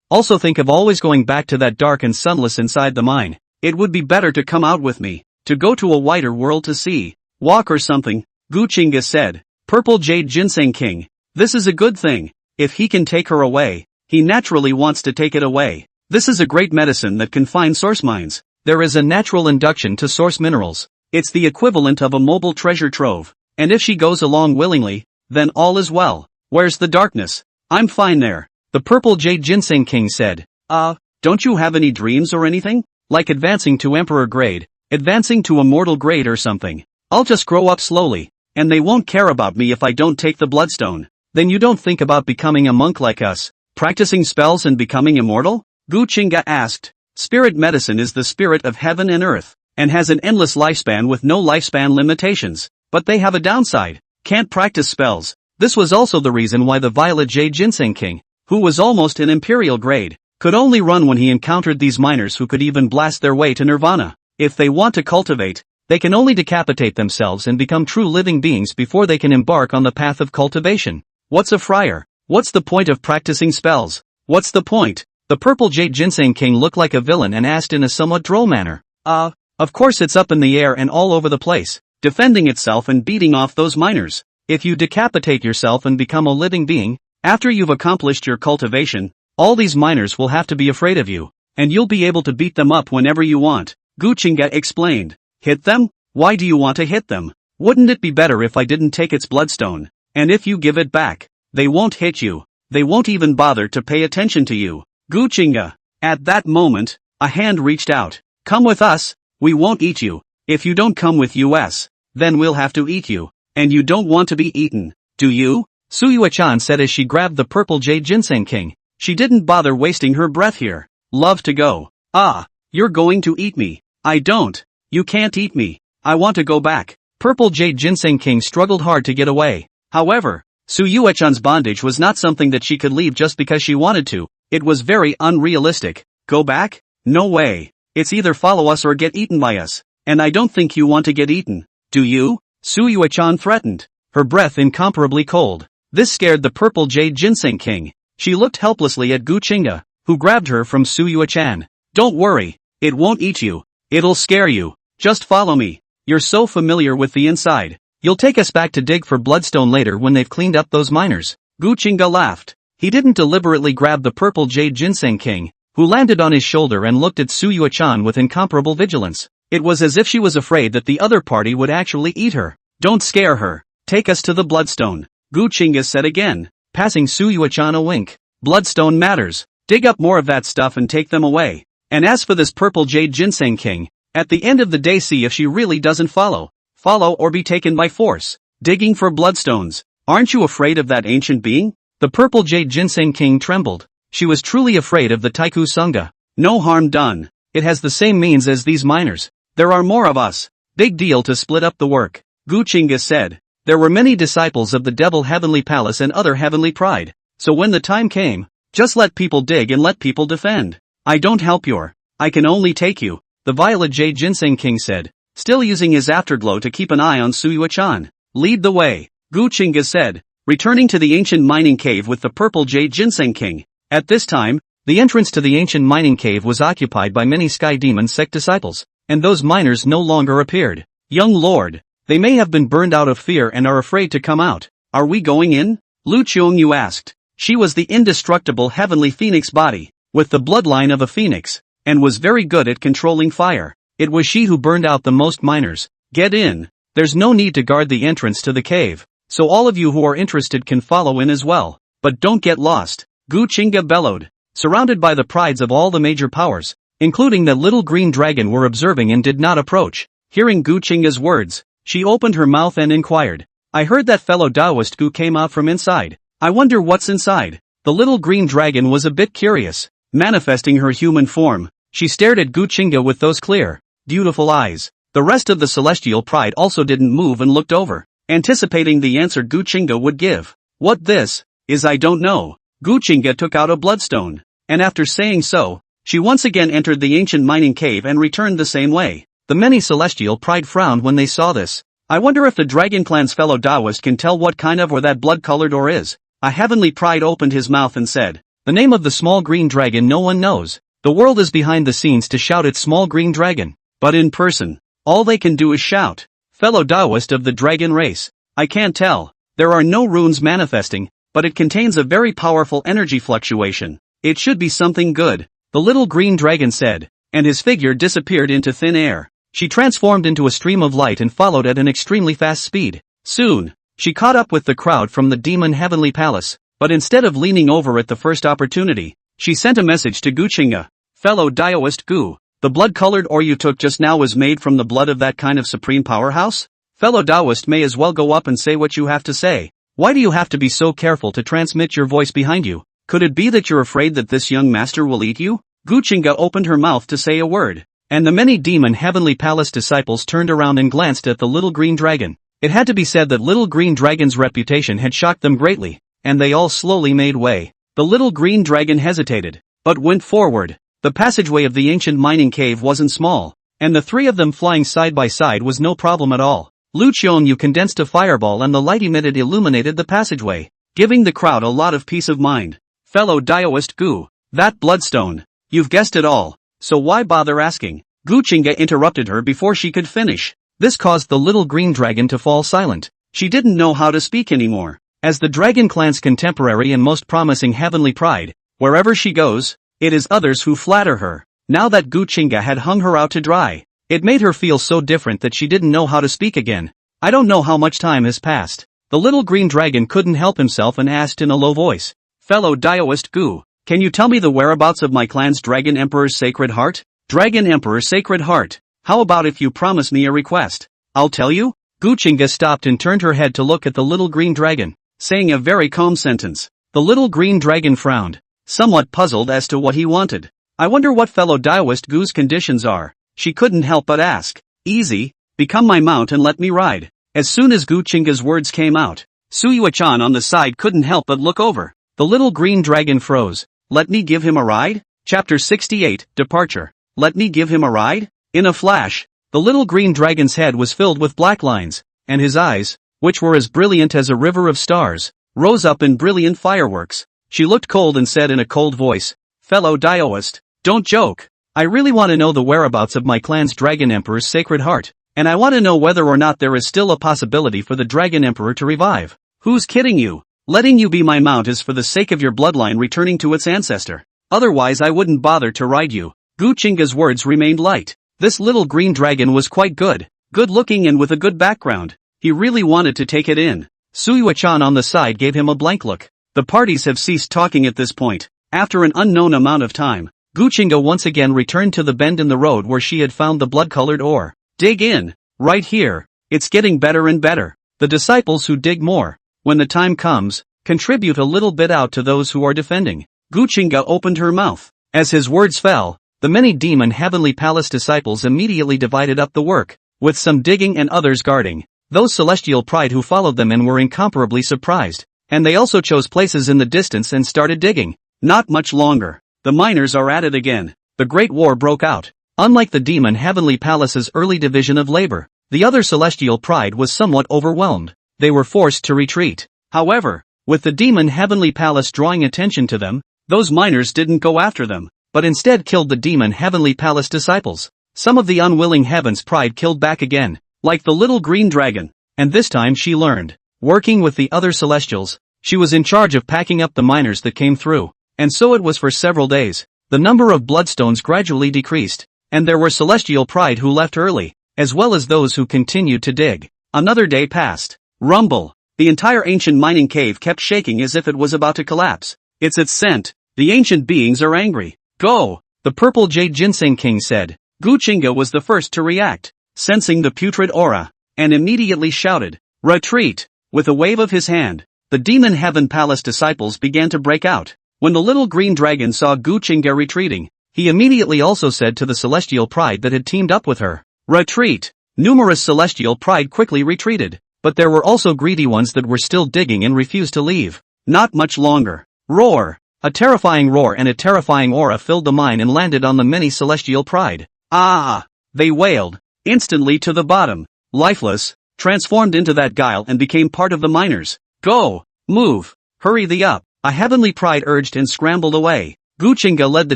Also think of always going back to that dark and sunless inside the mine. It would be better to come out with me, to go to a wider world to see. Walk or something, Gu Qingge said. Purple jade ginseng king. This is a good thing. If he can take her away, he naturally wants to take it away. This is a great medicine that can find source mines. There is a natural induction to source minerals. It's the equivalent of a mobile treasure trove. And if she goes along willingly, then all is well. Where's the darkness? I'm fine there. The purple jade ginseng king said. Don't you have any dreams or anything? Like advancing to emperor grade, advancing to immortal grade or something. I'll just grow up slowly, and they won't care about me if I don't take the bloodstone. Then you don't think about becoming a monk like us, practicing spells and becoming immortal? Gu Qingge asked. Spirit medicine is the spirit of heaven and earth, and has an endless lifespan with no lifespan limitations. But they have a downside. Can't practice spells. This was also the reason why the violet jade ginseng king, who was almost an imperial grade, could only run when he encountered these miners who could even blast their way to nirvana. If they want to cultivate, they can only decapitate themselves and become true living beings before they can embark on the path of cultivation. What's a friar? What's the point of practicing spells? What's the point? The purple jade ginseng king looked like a villain and asked in a somewhat droll manner. Of course it's up in the air and all over the place, defending itself and beating off those miners. If you decapitate yourself and become a living being, after you've accomplished your cultivation, all these miners will have to be afraid of you, and you'll be able to beat them up whenever you want. Gu Qingge explained. Hit them? Why do you want to hit them? Wouldn't it be better if I didn't take its bloodstone? And if you give it back, they won't hit you. They won't even bother to pay attention to you. Gu Qingge. At that moment, a hand reached out. Come with us, we won't eat you. If you don't come with us, then we'll have to eat you. And you don't want to be eaten, do you? Su Yuechan said as she grabbed the purple jade ginseng king. She didn't bother wasting her breath here. Love to go. Ah, you're going to eat me. I don't. You can't eat me. I want to go back. Purple jade ginseng king struggled hard to get away. However, Su Yuechan's bondage was not something that she could leave just because she wanted to. It was very unrealistic. Go back? No way. It's either follow us or get eaten by us. And I don't think you want to get eaten. Do you? Su Yuechan threatened. Her breath incomparably cold. This scared the purple jade ginseng king. She looked helplessly at Gu Qingge, who grabbed her from Su Yuechan. Don't worry. It won't eat you. It'll scare you. Just follow me. You're so familiar with the inside. You'll take us back to dig for bloodstone later when they've cleaned up those miners. Gu Qingge laughed. He didn't deliberately grab the purple jade ginseng king, who landed on his shoulder and looked at Su Yuechan with incomparable vigilance. It was as if she was afraid that the other party would actually eat her. Don't scare her. Take us to the bloodstone. Gu Qingge said again, passing Su Yuechan a wink. Bloodstone matters. Dig up more of that stuff and take them away. And as for this purple jade ginseng king, at the end of the day see if she really doesn't follow or be taken by force. Digging for bloodstones. Aren't you afraid of that ancient being? The purple jade ginseng king trembled. She was truly afraid of the Taiku Sangha. No harm done. It has the same means as these miners. There are more of us. Big deal to split up the work. Gu Qingge said. There were many disciples of the devil heavenly palace and other heavenly pride. So when the time came, just let people dig and let people defend. I don't help your. I can only take you. The violet jade ginseng king said, still using his afterglow to keep an eye on Su Yuechan. Lead the way. Gu Qingge said, returning to the ancient mining cave with the purple jade ginseng king. At this time, the entrance to the ancient mining cave was occupied by many sky demon sect disciples, and those miners no longer appeared. Young lord, they may have been burned out of fear and are afraid to come out. Are we going in? Lu Qiongyu asked. She was the indestructible heavenly phoenix body, with the bloodline of a phoenix, and was very good at controlling fire. It was she who burned out the most miners. Get in. There's no need to guard the entrance to the cave, so all of you who are interested can follow in as well. But don't get lost. Gu Qingge bellowed. Surrounded by the prides of all the major powers, including the little green dragon, were observing and did not approach. Hearing Gu Qingge's words, she opened her mouth and inquired. I heard that fellow Taoist Gu came out from inside. I wonder what's inside. The little green dragon was a bit curious. Manifesting her human form, she stared at Gu Qingge with those clear, beautiful eyes. The rest of the celestial pride also didn't move and looked over, anticipating the answer Gu Qingge would give. What this is I don't know. Gu Qingge took out a bloodstone, and after saying so, she once again entered the ancient mining cave and returned the same way. The many celestial pride frowned when they saw this. I wonder if the dragon clan's fellow Taoist can tell what kind of or that blood-colored ore is. A heavenly pride opened his mouth and said, the name of the small green dragon no one knows. The world is behind the scenes to shout its small green dragon, but in person, all they can do is shout. Fellow Taoist of the dragon race. I can't tell. There are no runes manifesting, but it contains a very powerful energy fluctuation. It should be something good, the little green dragon said, and his figure disappeared into thin air. She transformed into a stream of light and followed at an extremely fast speed. Soon, she caught up with the crowd from the demon heavenly palace, but instead of leaning over at the first opportunity, she sent a message to Gu Qingge. Fellow Taoist Gu, the blood-colored ore you took just now was made from the blood of that kind of supreme powerhouse? Fellow Taoist may as well go up and say what you have to say. Why do you have to be so careful to transmit your voice behind you? Could it be that you're afraid that this young master will eat you? Gu Qingge opened her mouth to say a word, and the many demon heavenly palace disciples turned around and glanced at the little green dragon. It had to be said that little green dragon's reputation had shocked them greatly, and they all slowly made way. The little green dragon hesitated, but went forward. The passageway of the ancient mining cave wasn't small, and the three of them flying side by side was no problem at all. Lu Qiongyu condensed a fireball and the light emitted illuminated the passageway, giving the crowd a lot of peace of mind. Fellow Taoist Gu, that bloodstone. You've guessed it all, so why bother asking? Gu Qingge interrupted her before she could finish. This caused the little green dragon to fall silent. She didn't know how to speak anymore. As the Dragon Clan's contemporary and most promising heavenly pride, wherever she goes, it is others who flatter her. Now that Gu Qingge had hung her out to dry, it made her feel so different that she didn't know how to speak again. I don't know how much time has passed. The little green dragon couldn't help himself and asked in a low voice, "Fellow Daoist Gu, can you tell me the whereabouts of my clan's Dragon Emperor's Sacred Heart?" "Dragon Emperor's Sacred Heart? How about if you promise me a request?" "I'll tell you." Gu Qingge stopped and turned her head to look at the little green dragon, saying a very calm sentence. The little green dragon frowned, somewhat puzzled as to what he wanted. "I wonder what fellow Daoist Gu's conditions are." She couldn't help but ask. "Easy, become my mount and let me ride." As soon as Gu Qingge's words came out, Suyue-chan on the side couldn't help but look over. The little green dragon froze. "Let me give him a ride?" Chapter 68, Departure. Let me give him a ride? In a flash, the little green dragon's head was filled with black lines, and his eyes, which were as brilliant as a river of stars, rose up in brilliant fireworks. She looked cold and said in a cold voice, "Fellow Daoist, don't joke. I really want to know the whereabouts of my clan's Dragon Emperor's Sacred Heart. And I want to know whether or not there is still a possibility for the Dragon Emperor to revive." "Who's kidding you? Letting you be my mount is for the sake of your bloodline returning to its ancestor. Otherwise I wouldn't bother to ride you." Gu Qingge's words remained light. This little green dragon was quite good looking and with a good background. He really wanted to take it in. Suyue-chan on the side gave him a blank look. The parties have ceased talking at this point. After an unknown amount of time, Gu Qingge once again returned to the bend in the road where she had found the blood-colored ore. "Dig in. Right here. It's getting better and better. The disciples who dig more, when the time comes, contribute a little bit out to those who are defending." Gu Qingge opened her mouth. As his words fell, the many demon heavenly palace disciples immediately divided up the work, with some digging and others guarding. Those celestial pride who followed them in were incomparably surprised, and they also chose places in the distance and started digging. Not much longer. The miners are at it again. The Great War broke out. Unlike the demon heavenly palace's early division of labor, the other celestial pride was somewhat overwhelmed. They were forced to retreat. However, with the demon heavenly palace drawing attention to them, those miners didn't go after them, but instead killed the demon heavenly palace disciples. Some of the unwilling heaven's pride killed back again, like the little green dragon, and this time she learned. Working with the other celestials, she was in charge of packing up the miners that came through, and so it was for several days. The number of bloodstones gradually decreased, and there were celestial pride who left early, as well as those who continued to dig. Another day passed. Rumble. The entire ancient mining cave kept shaking as if it was about to collapse. "It's its scent. The ancient beings are angry. Go!" the purple jade ginseng king said. Gu Qingge was the first to react, sensing the putrid aura, and immediately shouted, "Retreat!" With a wave of his hand, the demon heaven palace disciples began to break out. When the little green dragon saw Gu Qingge retreating, he immediately also said to the celestial pride that had teamed up with her, "Retreat!" Numerous celestial pride quickly retreated, but there were also greedy ones that were still digging and refused to leave. Not much longer. Roar! A terrifying roar and a terrifying aura filled the mine and landed on the many celestial pride. "Ah!" they wailed, instantly to the bottom, lifeless, transformed into that guile and became part of the miners. "Go! Move! Hurry thee up!" A heavenly pride urged and scrambled away. Gu Qingge led the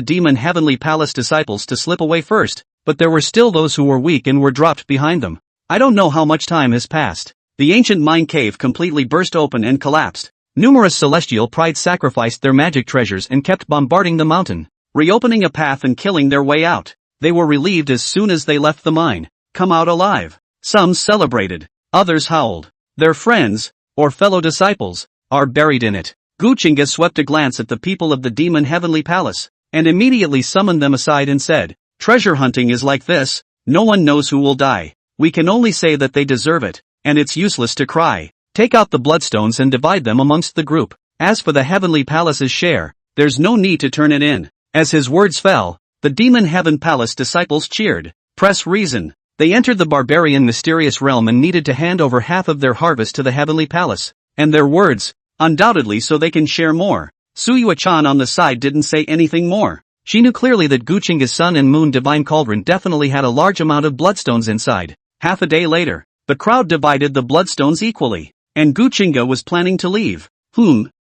demon heavenly palace disciples to slip away first, but there were still those who were weak and were dropped behind them. I don't know how much time has passed. The ancient mine cave completely burst open and collapsed. Numerous celestial pride sacrificed their magic treasures and kept bombarding the mountain, reopening a path and killing their way out. They were relieved as soon as they left the mine. Come out alive. Some celebrated. Others howled. Their friends, or fellow disciples, are buried in it. Gu Qingge swept a glance at the people of the demon heavenly palace, and immediately summoned them aside and said, "Treasure hunting is like this. No one knows who will die. We can only say that they deserve it, and it's useless to cry. Take out the bloodstones and divide them amongst the group. As for the heavenly palace's share, there's no need to turn it in." As his words fell, the demon heaven palace disciples cheered. Press reason. They entered the barbarian mysterious realm and needed to hand over half of their harvest to the heavenly palace, and their words, undoubtedly so they can share more. Suyue-chan on the side didn't say anything more. She knew clearly that Gu Qingge's sun and moon divine cauldron definitely had a large amount of bloodstones inside. Half a day later, the crowd divided the bloodstones equally, and Gu Qingge was planning to leave.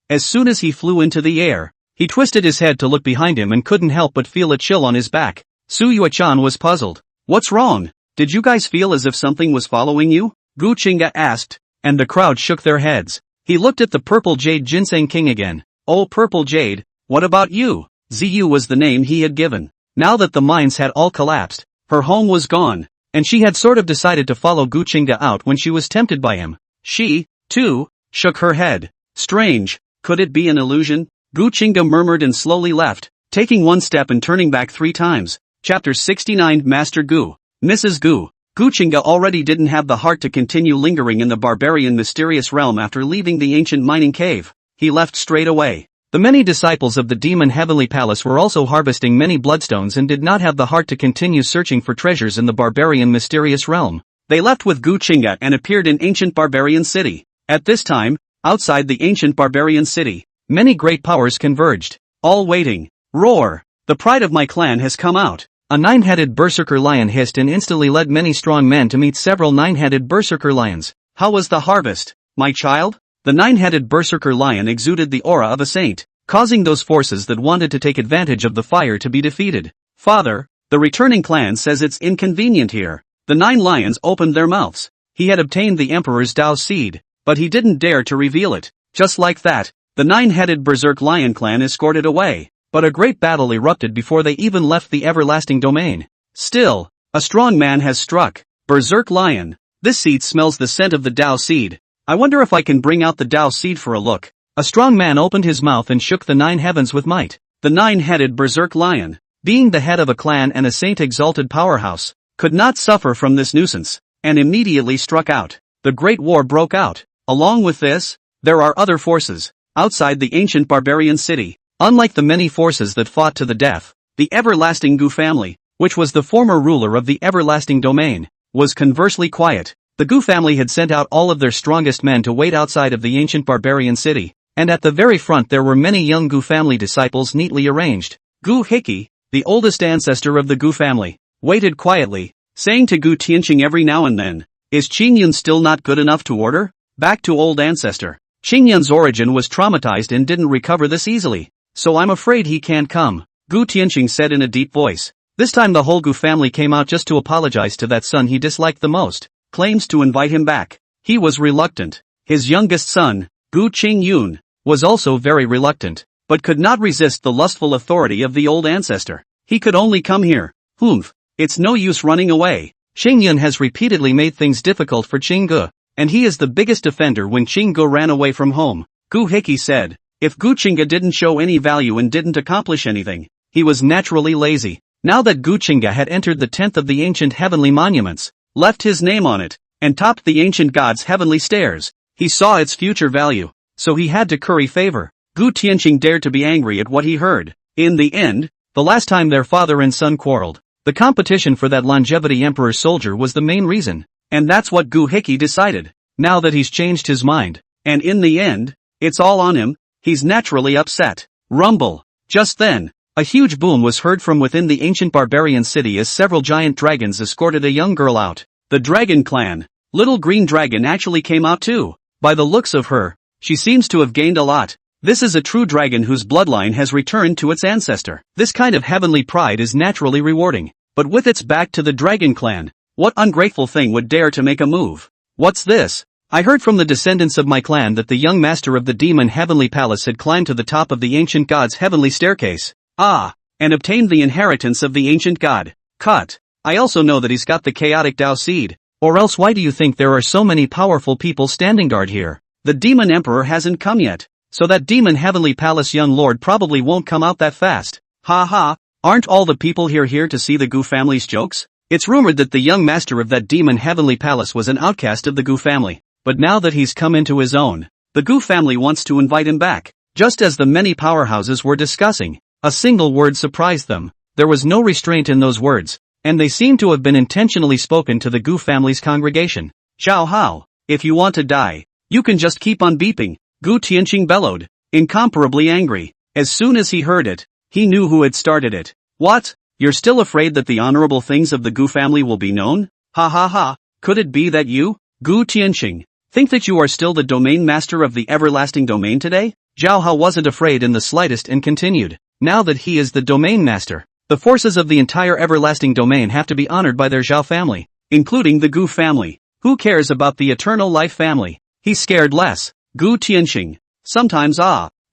As soon as he flew into the air, he twisted his head to look behind him and couldn't help but feel a chill on his back. Suyue-chan was puzzled. "What's wrong? Did you guys feel as if something was following you?" Gu Qingge asked. and the crowd shook their heads. He looked at the purple jade ginseng king again. Oh, purple jade, what about you? Ziyu was the name he had given. Now that the mines had all collapsed, her home was gone, and she had sort of decided to follow Gu Qingge out when she was tempted by him. She, too, shook her head. Strange, could it be an illusion? Gu Qingge murmured and slowly left, taking one step and turning back 3 times. Chapter 69 Master Gu. Mrs. Gu. Gu Qingge already didn't have the heart to continue lingering in the barbarian mysterious realm after leaving the ancient mining cave. He left straight away. The many disciples of the demon heavenly palace were also harvesting many bloodstones and did not have the heart to continue searching for treasures in the barbarian mysterious realm. They left with Gu Qingge and appeared in ancient barbarian city. At this time, outside the ancient barbarian city, many great powers converged. All waiting. Roar! The pride of my clan has come out. A 9-headed berserker lion hissed and instantly led many strong men to meet several 9-headed berserker lions. How was the harvest, my child? The 9-headed berserker lion exuded the aura of a saint, causing those forces that wanted to take advantage of the fire to be defeated. Father, the returning clan says it's inconvenient here. The 9 lions opened their mouths. He had obtained the emperor's Dao seed, but he didn't dare to reveal it. Just like that, the 9-headed berserk lion clan escorted away. But a great battle erupted before they even left the everlasting domain. Still, a strong man has struck. Berserk lion. This seed smells the scent of the Dao seed. I wonder if I can bring out the Dao seed for a look. A strong man opened his mouth and shook the 9 heavens with might. The 9-headed berserk lion, being the head of a clan and a saint-exalted powerhouse, could not suffer from this nuisance, and immediately struck out. The great war broke out. Along with this, there are other forces, outside the ancient barbarian city. Unlike the many forces that fought to the death, the everlasting Gu family, which was the former ruler of the everlasting domain, was conversely quiet. The Gu family had sent out all of their strongest men to wait outside of the ancient barbarian city, and at the very front there were many young Gu family disciples neatly arranged. Gu Qingge, the oldest ancestor of the Gu family, waited quietly, saying to Gu Qingge every now and then, "Is Qingyun still not good enough to order? Back to old ancestor." Qingyun's origin was traumatized and didn't recover this easily. So I'm afraid he can't come, Gu Qingge said in a deep voice. This time the whole Gu family came out just to apologize to that son he disliked the most, claims to invite him back. He was reluctant. His youngest son, Gu Qingyun, was also very reluctant, but could not resist the lustful authority of the old ancestor. He could only come here. Humph, it's no use running away. Qingyun has repeatedly made things difficult for Qingge, and he is the biggest offender when Qingge ran away from home, Gu Qingge said. If Gu Qingge didn't show any value and didn't accomplish anything, he was naturally lazy. Now that Gu Qingge had entered the 10th of the ancient heavenly monuments, left his name on it, and topped the ancient god's heavenly stairs, he saw its future value, so he had to curry favor. Gu Qingge dared to be angry at what he heard. In the end, the last time their father and son quarreled, the competition for that longevity emperor soldier was the main reason, and that's what Gu Qingge decided. Now that he's changed his mind, and in the end, it's all on him, he's naturally upset. Rumble. Just then, a huge boom was heard from within the ancient barbarian city as several giant dragons escorted a young girl out. The dragon clan. Little green dragon actually came out too. By the looks of her, she seems to have gained a lot. This is a true dragon whose bloodline has returned to its ancestor. This kind of heavenly pride is naturally rewarding. But with its back to the dragon clan, what ungrateful thing would dare to make a move? What's this? I heard from the descendants of my clan that the young master of the demon heavenly palace had climbed to the top of the ancient god's heavenly staircase. And obtained the inheritance of the ancient god. Cut. I also know that he's got the chaotic Dao seed. Or else why do you think there are so many powerful people standing guard here? The demon emperor hasn't come yet, so that demon heavenly palace young lord probably won't come out that fast. Ha ha, aren't all the people here to see the Gu family's jokes? It's rumored that the young master of that demon heavenly palace was an outcast of the Gu family. But now that he's come into his own, the Gu family wants to invite him back. Just as the many powerhouses were discussing, a single word surprised them. There was no restraint in those words, and they seemed to have been intentionally spoken to the Gu family's congregation. Zhao Hao, if you want to die, you can just keep on beeping, Gu Qingge bellowed, incomparably angry. As soon as he heard it, he knew who had started it. What? You're still afraid that the honorable things of the Gu family will be known? Ha ha ha, could it be that you, Gu Qingge, think that you are still the domain master of the everlasting domain today? Zhao Hao wasn't afraid in the slightest and continued. Now that he is the domain master, the forces of the entire everlasting domain have to be honored by their Zhao family, including the Gu family. Who cares about the eternal life family? He's scared less. Gu Qingge. Sometimes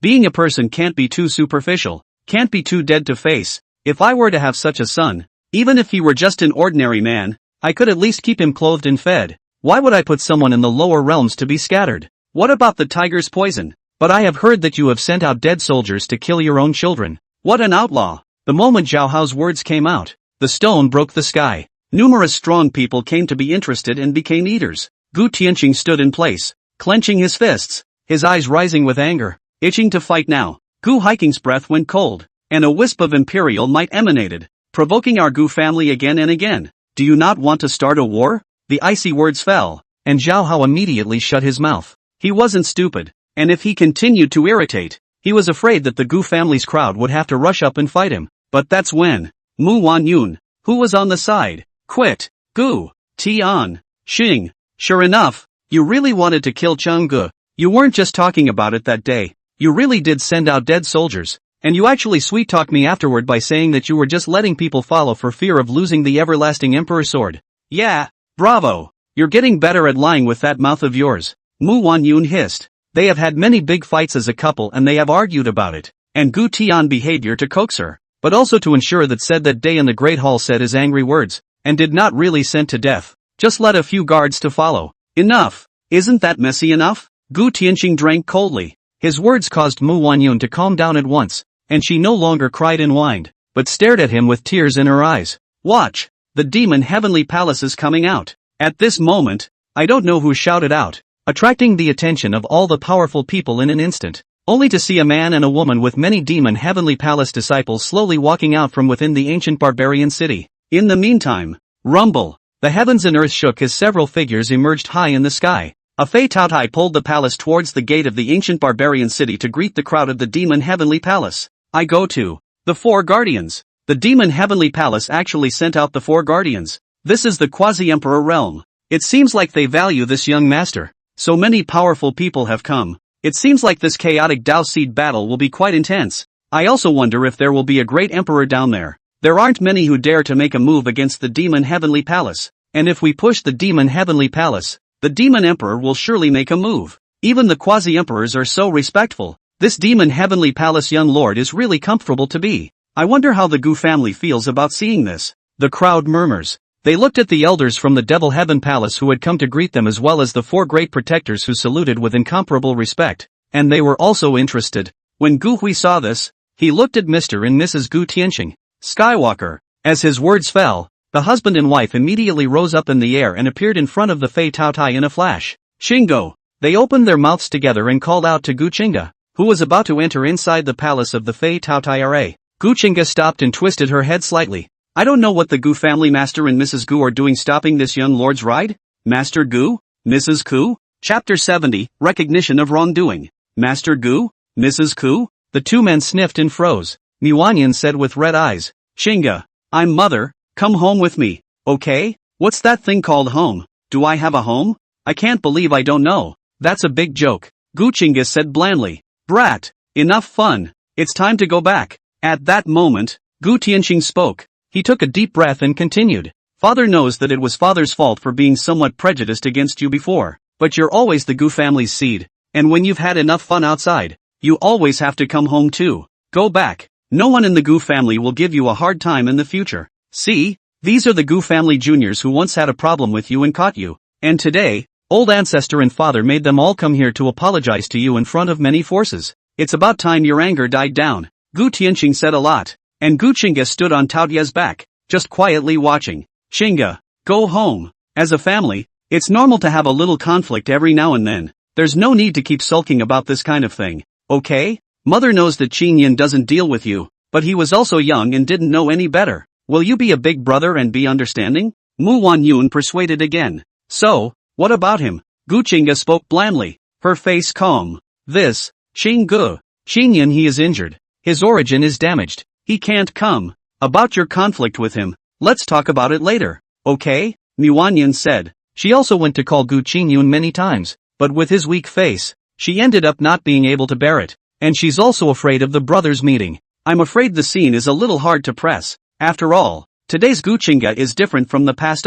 being a person can't be too superficial, can't be too dead to face. If I were to have such a son, even if he were just an ordinary man, I could at least keep him clothed and fed. Why would I put someone in the lower realms to be scattered? What about the tiger's poison? But I have heard that you have sent out dead soldiers to kill your own children. What an outlaw! The moment Zhao Hao's words came out, the stone broke the sky. Numerous strong people came to be interested and became eaters. Gu Qingge stood in place, clenching his fists, his eyes rising with anger, itching to fight now. Gu Qingge's breath went cold, and a wisp of imperial might emanated, provoking our Gu family again and again. Do you not want to start a war? The icy words fell, and Zhao Hao immediately shut his mouth. He wasn't stupid, and if he continued to irritate, he was afraid that the Gu family's crowd would have to rush up and fight him. But that's when Mu Wanyun, who was on the side, quit. Gu Qingge. Sure enough, you really wanted to kill Changge. You weren't just talking about it that day. You really did send out dead soldiers, and you actually sweet-talked me afterward by saying that you were just letting people follow for fear of losing the everlasting emperor sword. Yeah, bravo. You're getting better at lying with that mouth of yours. Mu Wanyun hissed. They have had many big fights as a couple and they have argued about it, and Gu Tian behavior to coax her, but also to ensure that said that day in the Great Hall said his angry words, and did not really send to death. Just let a few guards to follow. Enough. Isn't that messy enough? Gu Qingge drank coldly. His words caused Mu Wanyun to calm down at once, and she no longer cried and whined, but stared at him with tears in her eyes. Watch. The demon heavenly palace is coming out. At this moment, I don't know who shouted out, attracting the attention of all the powerful people in an instant, only to see a man and a woman with many demon heavenly palace disciples slowly walking out from within the ancient barbarian city. In the meantime, rumble. The heavens and earth shook as several figures emerged high in the sky. A Fei Taotai pulled the palace towards the gate of the ancient barbarian city to greet the crowd of the demon heavenly palace. I go to the four guardians. The demon heavenly palace actually sent out the four guardians. This is the quasi-emperor realm. It seems like they value this young master. So many powerful people have come. It seems like this chaotic Dao Seed battle will be quite intense. I also wonder if there will be a great emperor down there. There aren't many who dare to make a move against the demon heavenly palace. And if we push the demon heavenly palace, the demon emperor will surely make a move. Even the quasi-emperors are so respectful. This demon heavenly palace young lord is really comfortable to be. I wonder how the Gu family feels about seeing this. The crowd murmurs. They looked at the elders from the Devil Heaven Palace who had come to greet them as well as the four great protectors who saluted with incomparable respect, and they were also interested. When Gu Hui saw this, he looked at Mr. and Mrs. Gu Qingge. Skywalker. As his words fell, the husband and wife immediately rose up in the air and appeared in front of the Fei Taotai in a flash. Xinggo. They opened their mouths together and called out to Gu Qingge, who was about to enter inside the palace of the Fei Taotai Ra. Gu Qingge stopped and twisted her head slightly. I don't know what the Gu family Master and Mrs. Gu are doing stopping this young lord's ride. Master Gu? Mrs. Gu? Chapter 70, Recognition of Wrongdoing. Master Gu? Mrs. Gu? The two men sniffed and froze. Miwanyan said with red eyes. Xingge. I'm mother, come home with me, okay? What's that thing called home? Do I have a home? I can't believe I don't know. That's a big joke. Gu Qingge said blandly. Brat. Enough fun. It's time to go back. At that moment, Gu Tianxing spoke. He took a deep breath and continued. Father knows that it was father's fault for being somewhat prejudiced against you before, but you're always the Gu family's seed, and when you've had enough fun outside, you always have to come home too. Go back. No one in the Gu family will give you a hard time in the future. See, these are the Gu family juniors who once had a problem with you and caught you, and today, old ancestor and father made them all come here to apologize to you in front of many forces. It's about time your anger died down. Gu Tianxing said a lot. And Gu Qingge stood on Taotia's back, just quietly watching. Xingge, go home. As a family, it's normal to have a little conflict every now and then. There's no need to keep sulking about this kind of thing, okay? Mother knows that Qingyan doesn't deal with you, but he was also young and didn't know any better. Will you be a big brother and be understanding? Mu Wanyun persuaded again. So, what about him? Gu Qingge spoke blandly, her face calm. This, Xingge. Qingyan he is injured. His origin is damaged. He can't come. About your conflict with him, let's talk about it later, okay? Miwanyan said. She also went to call Gu Qingye many times, but with his weak face, she ended up not being able to bear it, and she's also afraid of the brothers meeting. I'm afraid the scene is a little hard to press. After all, today's Gu Qingge is different from the past.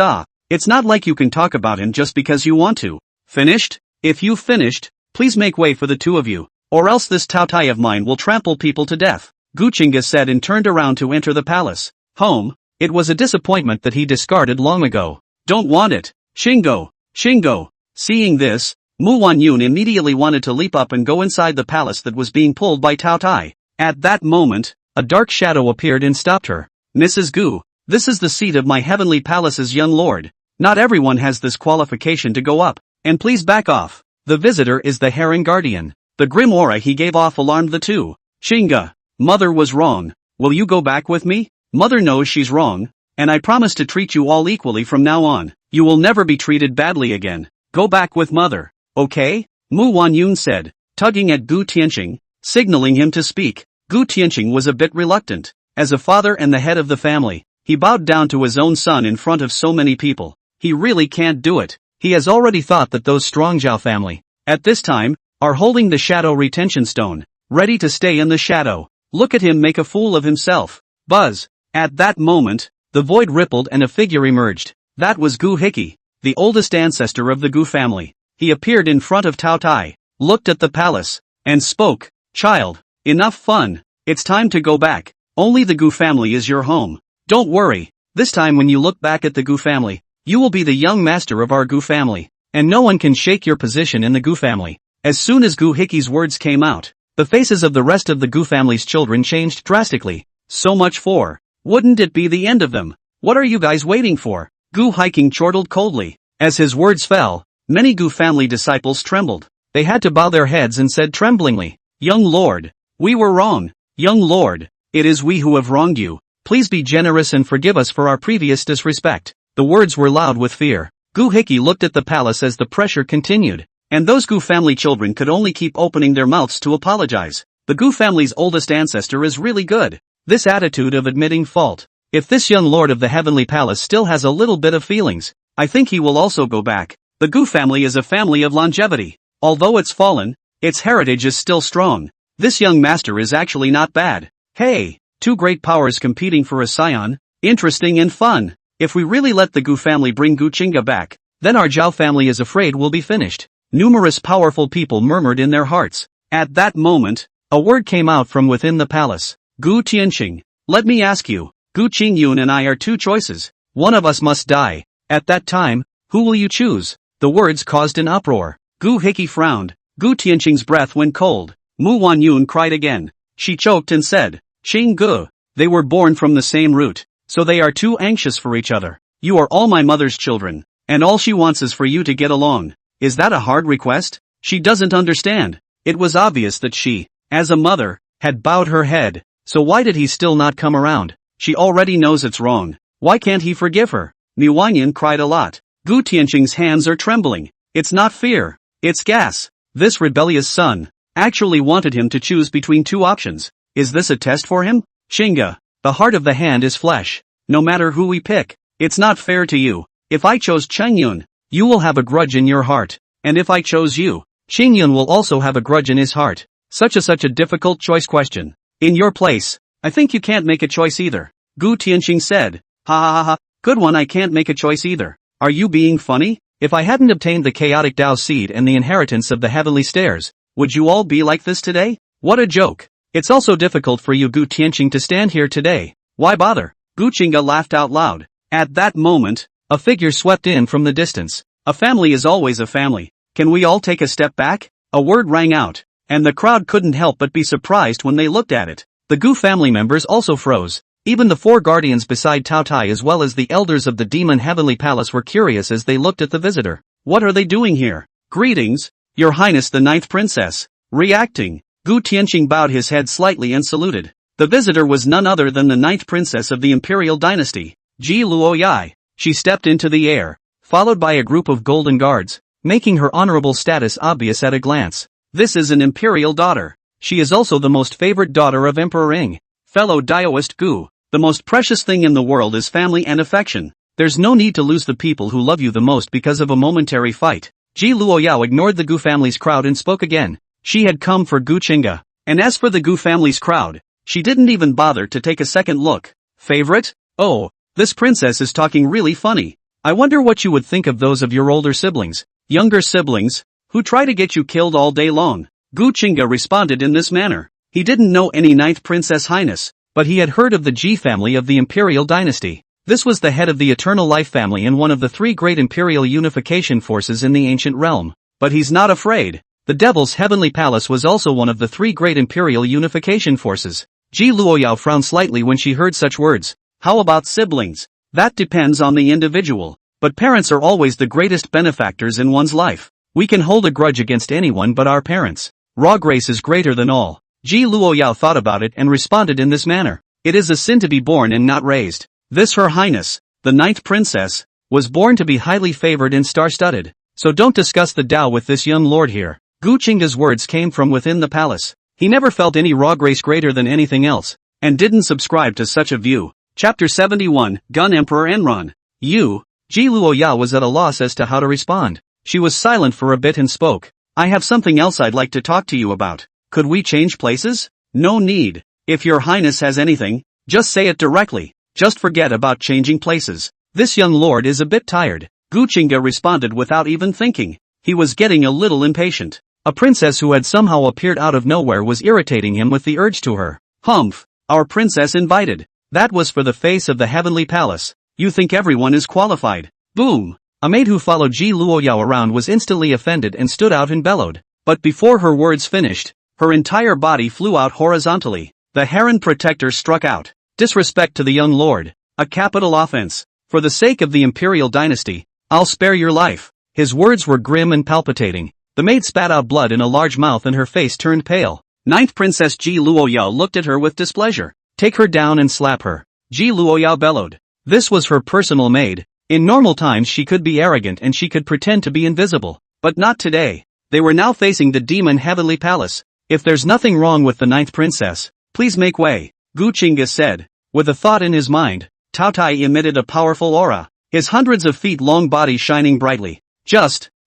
It's not like you can talk about him just because you want to. Finished? If you've finished, please make way for the two of you, or else this Taotai of mine will trample people to death, Gu Qingge said and turned around to enter the palace. Home, it was a disappointment that he discarded long ago. Don't want it, Shingo, Shingo. Seeing this, Mu Wanyun immediately wanted to leap up and go inside the palace that was being pulled by Taotai. At that moment, a dark shadow appeared and stopped her. Mrs. Gu, this is the seat of my heavenly palace's young lord. Not everyone has this qualification to go up, and please back off. The visitor is the Herring Guardian. The grim aura he gave off alarmed the two. Qingge, mother was wrong. Will you go back with me? Mother knows she's wrong, and I promise to treat you all equally from now on. You will never be treated badly again. Go back with mother, okay? Mu Wanyun said, tugging at Gu Qingge, signaling him to speak. Gu Qingge was a bit reluctant. As a father and the head of the family, he bowed down to his own son in front of so many people. He really can't do it. He has already thought that those strong Zhao family, at this time, are holding the shadow retention stone, ready to stay in the shadow. Look at him make a fool of himself. Buzz. At that moment, the void rippled and a figure emerged. That was Gu Qingge, the oldest ancestor of the Gu family. He appeared in front of Taotai, looked at the palace, and spoke. Child, enough fun. It's time to go back. Only the Gu family is your home. Don't worry, this time when you look back at the Gu family, you will be the young master of our Gu family, and no one can shake your position in the Gu family. As soon as Gu Qingge's words came out, the faces of the rest of the Gu family's children changed drastically. So much for. Wouldn't it be the end of them? What are you guys waiting for? Gu Qingge chortled coldly. As his words fell, many Gu family disciples trembled. They had to bow their heads and said tremblingly, Young Lord, we were wrong. Young Lord, it is we who have wronged you. Please be generous and forgive us for our previous disrespect. The words were loud with fear. Gu Qingge looked at the palace as the pressure continued, and those Gu family children could only keep opening their mouths to apologize. The Gu family's oldest ancestor is really good. This attitude of admitting fault. If this young lord of the heavenly palace still has a little bit of feelings, I think he will also go back. The Gu family is a family of longevity. Although it's fallen, its heritage is still strong. This young master is actually not bad. Hey, two great powers competing for a scion, interesting and fun. If we really let the Gu family bring Gu Qingge back, then our Zhao family is afraid we'll be finished. Numerous powerful people murmured in their hearts. At that moment, a word came out from within the palace. Gu Qingge, let me ask you, Gu Qingyun and I are two choices. One of us must die. At that time, who will you choose? The words caused an uproar. Gu Qingge frowned. Gu Qingge's breath went cold. Mu Wanyun cried again. She choked and said, Qingge, they were born from the same root, so they are too anxious for each other. You are all my mother's children, and all she wants is for you to get along. Is that a hard request? She doesn't understand. It was obvious that she, as a mother, had bowed her head. So why did he still not come around? She already knows it's wrong. Why can't he forgive her? Mu Wanyun cried a lot. Gu Qingge's hands are trembling. It's not fear. It's gas. This rebellious son actually wanted him to choose between two options. Is this a test for him? Qingge, the heart of the hand is flesh. No matter who we pick, it's not fair to you. If I chose Qingyun, you will have a grudge in your heart. And if I chose you, Qingyun will also have a grudge in his heart. Such a difficult choice question. In your place, I think you can't make a choice either. Gu Qingge said. Ha ha ha ha, good one, I can't make a choice either. Are you being funny? If I hadn't obtained the chaotic Tao seed and the inheritance of the heavenly stairs, would you all be like this today? What a joke. It's also difficult for you Gu Qingge to stand here today. Why bother? Gu Qingge laughed out loud. At that moment, a figure swept in from the distance. A family is always a family. Can we all take a step back? A word rang out, and the crowd couldn't help but be surprised when they looked at it. The Gu family members also froze. Even the four guardians beside Taotai as well as the elders of the demon heavenly palace were curious as they looked at the visitor. What are they doing here? Greetings, Your Highness the ninth princess. Reacting, Gu Qingge bowed his head slightly and saluted. The visitor was none other than the ninth princess of the imperial dynasty, Ji Luoyai. She stepped into the air, followed by a group of golden guards, making her honorable status obvious at a glance. This is an imperial daughter. She is also the most favored daughter of Emperor Ing. Fellow Daoist Gu, the most precious thing in the world is family and affection. There's no need to lose the people who love you the most because of a momentary fight. Ji Luoyao ignored the Gu family's crowd and spoke again. She had come for Gu Qingge. And as for the Gu family's crowd, she didn't even bother to take a second look. Favorite? Oh, this princess is talking really funny. I wonder what you would think of those of your older siblings. Younger siblings? who try to get you killed all day long. Gu Qingge responded in this manner. He didn't know any ninth princess highness, but he had heard of the Ji family of the imperial dynasty. This was the head of the eternal life family and one of the three great imperial unification forces in the ancient realm. But he's not afraid. The devil's heavenly palace was also one of the three great imperial unification forces. Ji Luoyao frowned slightly when she heard such words. How about siblings? That depends on the individual. But parents are always the greatest benefactors in one's life. We can hold a grudge against anyone but our parents. Raw grace is greater than all. Ji Luoyao thought about it and responded in this manner. It is a sin to be born and not raised. This Her Highness, the ninth princess, was born to be highly favored and star-studded. So don't discuss the Tao with this young lord here. Gu Qingge's words came from within the palace. He never felt any raw grace greater than anything else, and didn't subscribe to such a view. Chapter 71, Gun Emperor Enron. Ji Luoyao was at a loss as to how to respond. She was silent for a bit and spoke. I have something else I'd like to talk to you about. Could we change places? No need. If your highness has anything, just say it directly. Just forget about changing places. This young lord is a bit tired. Gu Qingge responded without even thinking. He was getting a little impatient. A princess who had somehow appeared out of nowhere was irritating him with the urge to her. Humph, our princess invited. That was for the face of the heavenly palace. You think everyone is qualified. Boom. A maid who followed Ji Luoyao around was instantly offended and stood out and bellowed. But before her words finished, her entire body flew out horizontally. The Heron Protector struck out. Disrespect to the young lord. A capital offense. For the sake of the imperial dynasty, I'll spare your life. His words were grim and palpitating. The maid spat out blood in a large mouth and her face turned pale. Ninth Princess Ji Luoyao looked at her with displeasure. Take her down and slap her. Ji Luoyao bellowed. This was her personal maid. In normal times she could be arrogant and she could pretend to be invisible. But not today. They were now facing the demon heavenly palace. If there's nothing wrong with the ninth princess, please make way, Gu Qingge said. With a thought in his mind, Tao Tai emitted a powerful aura, his hundreds of feet long body shining brightly.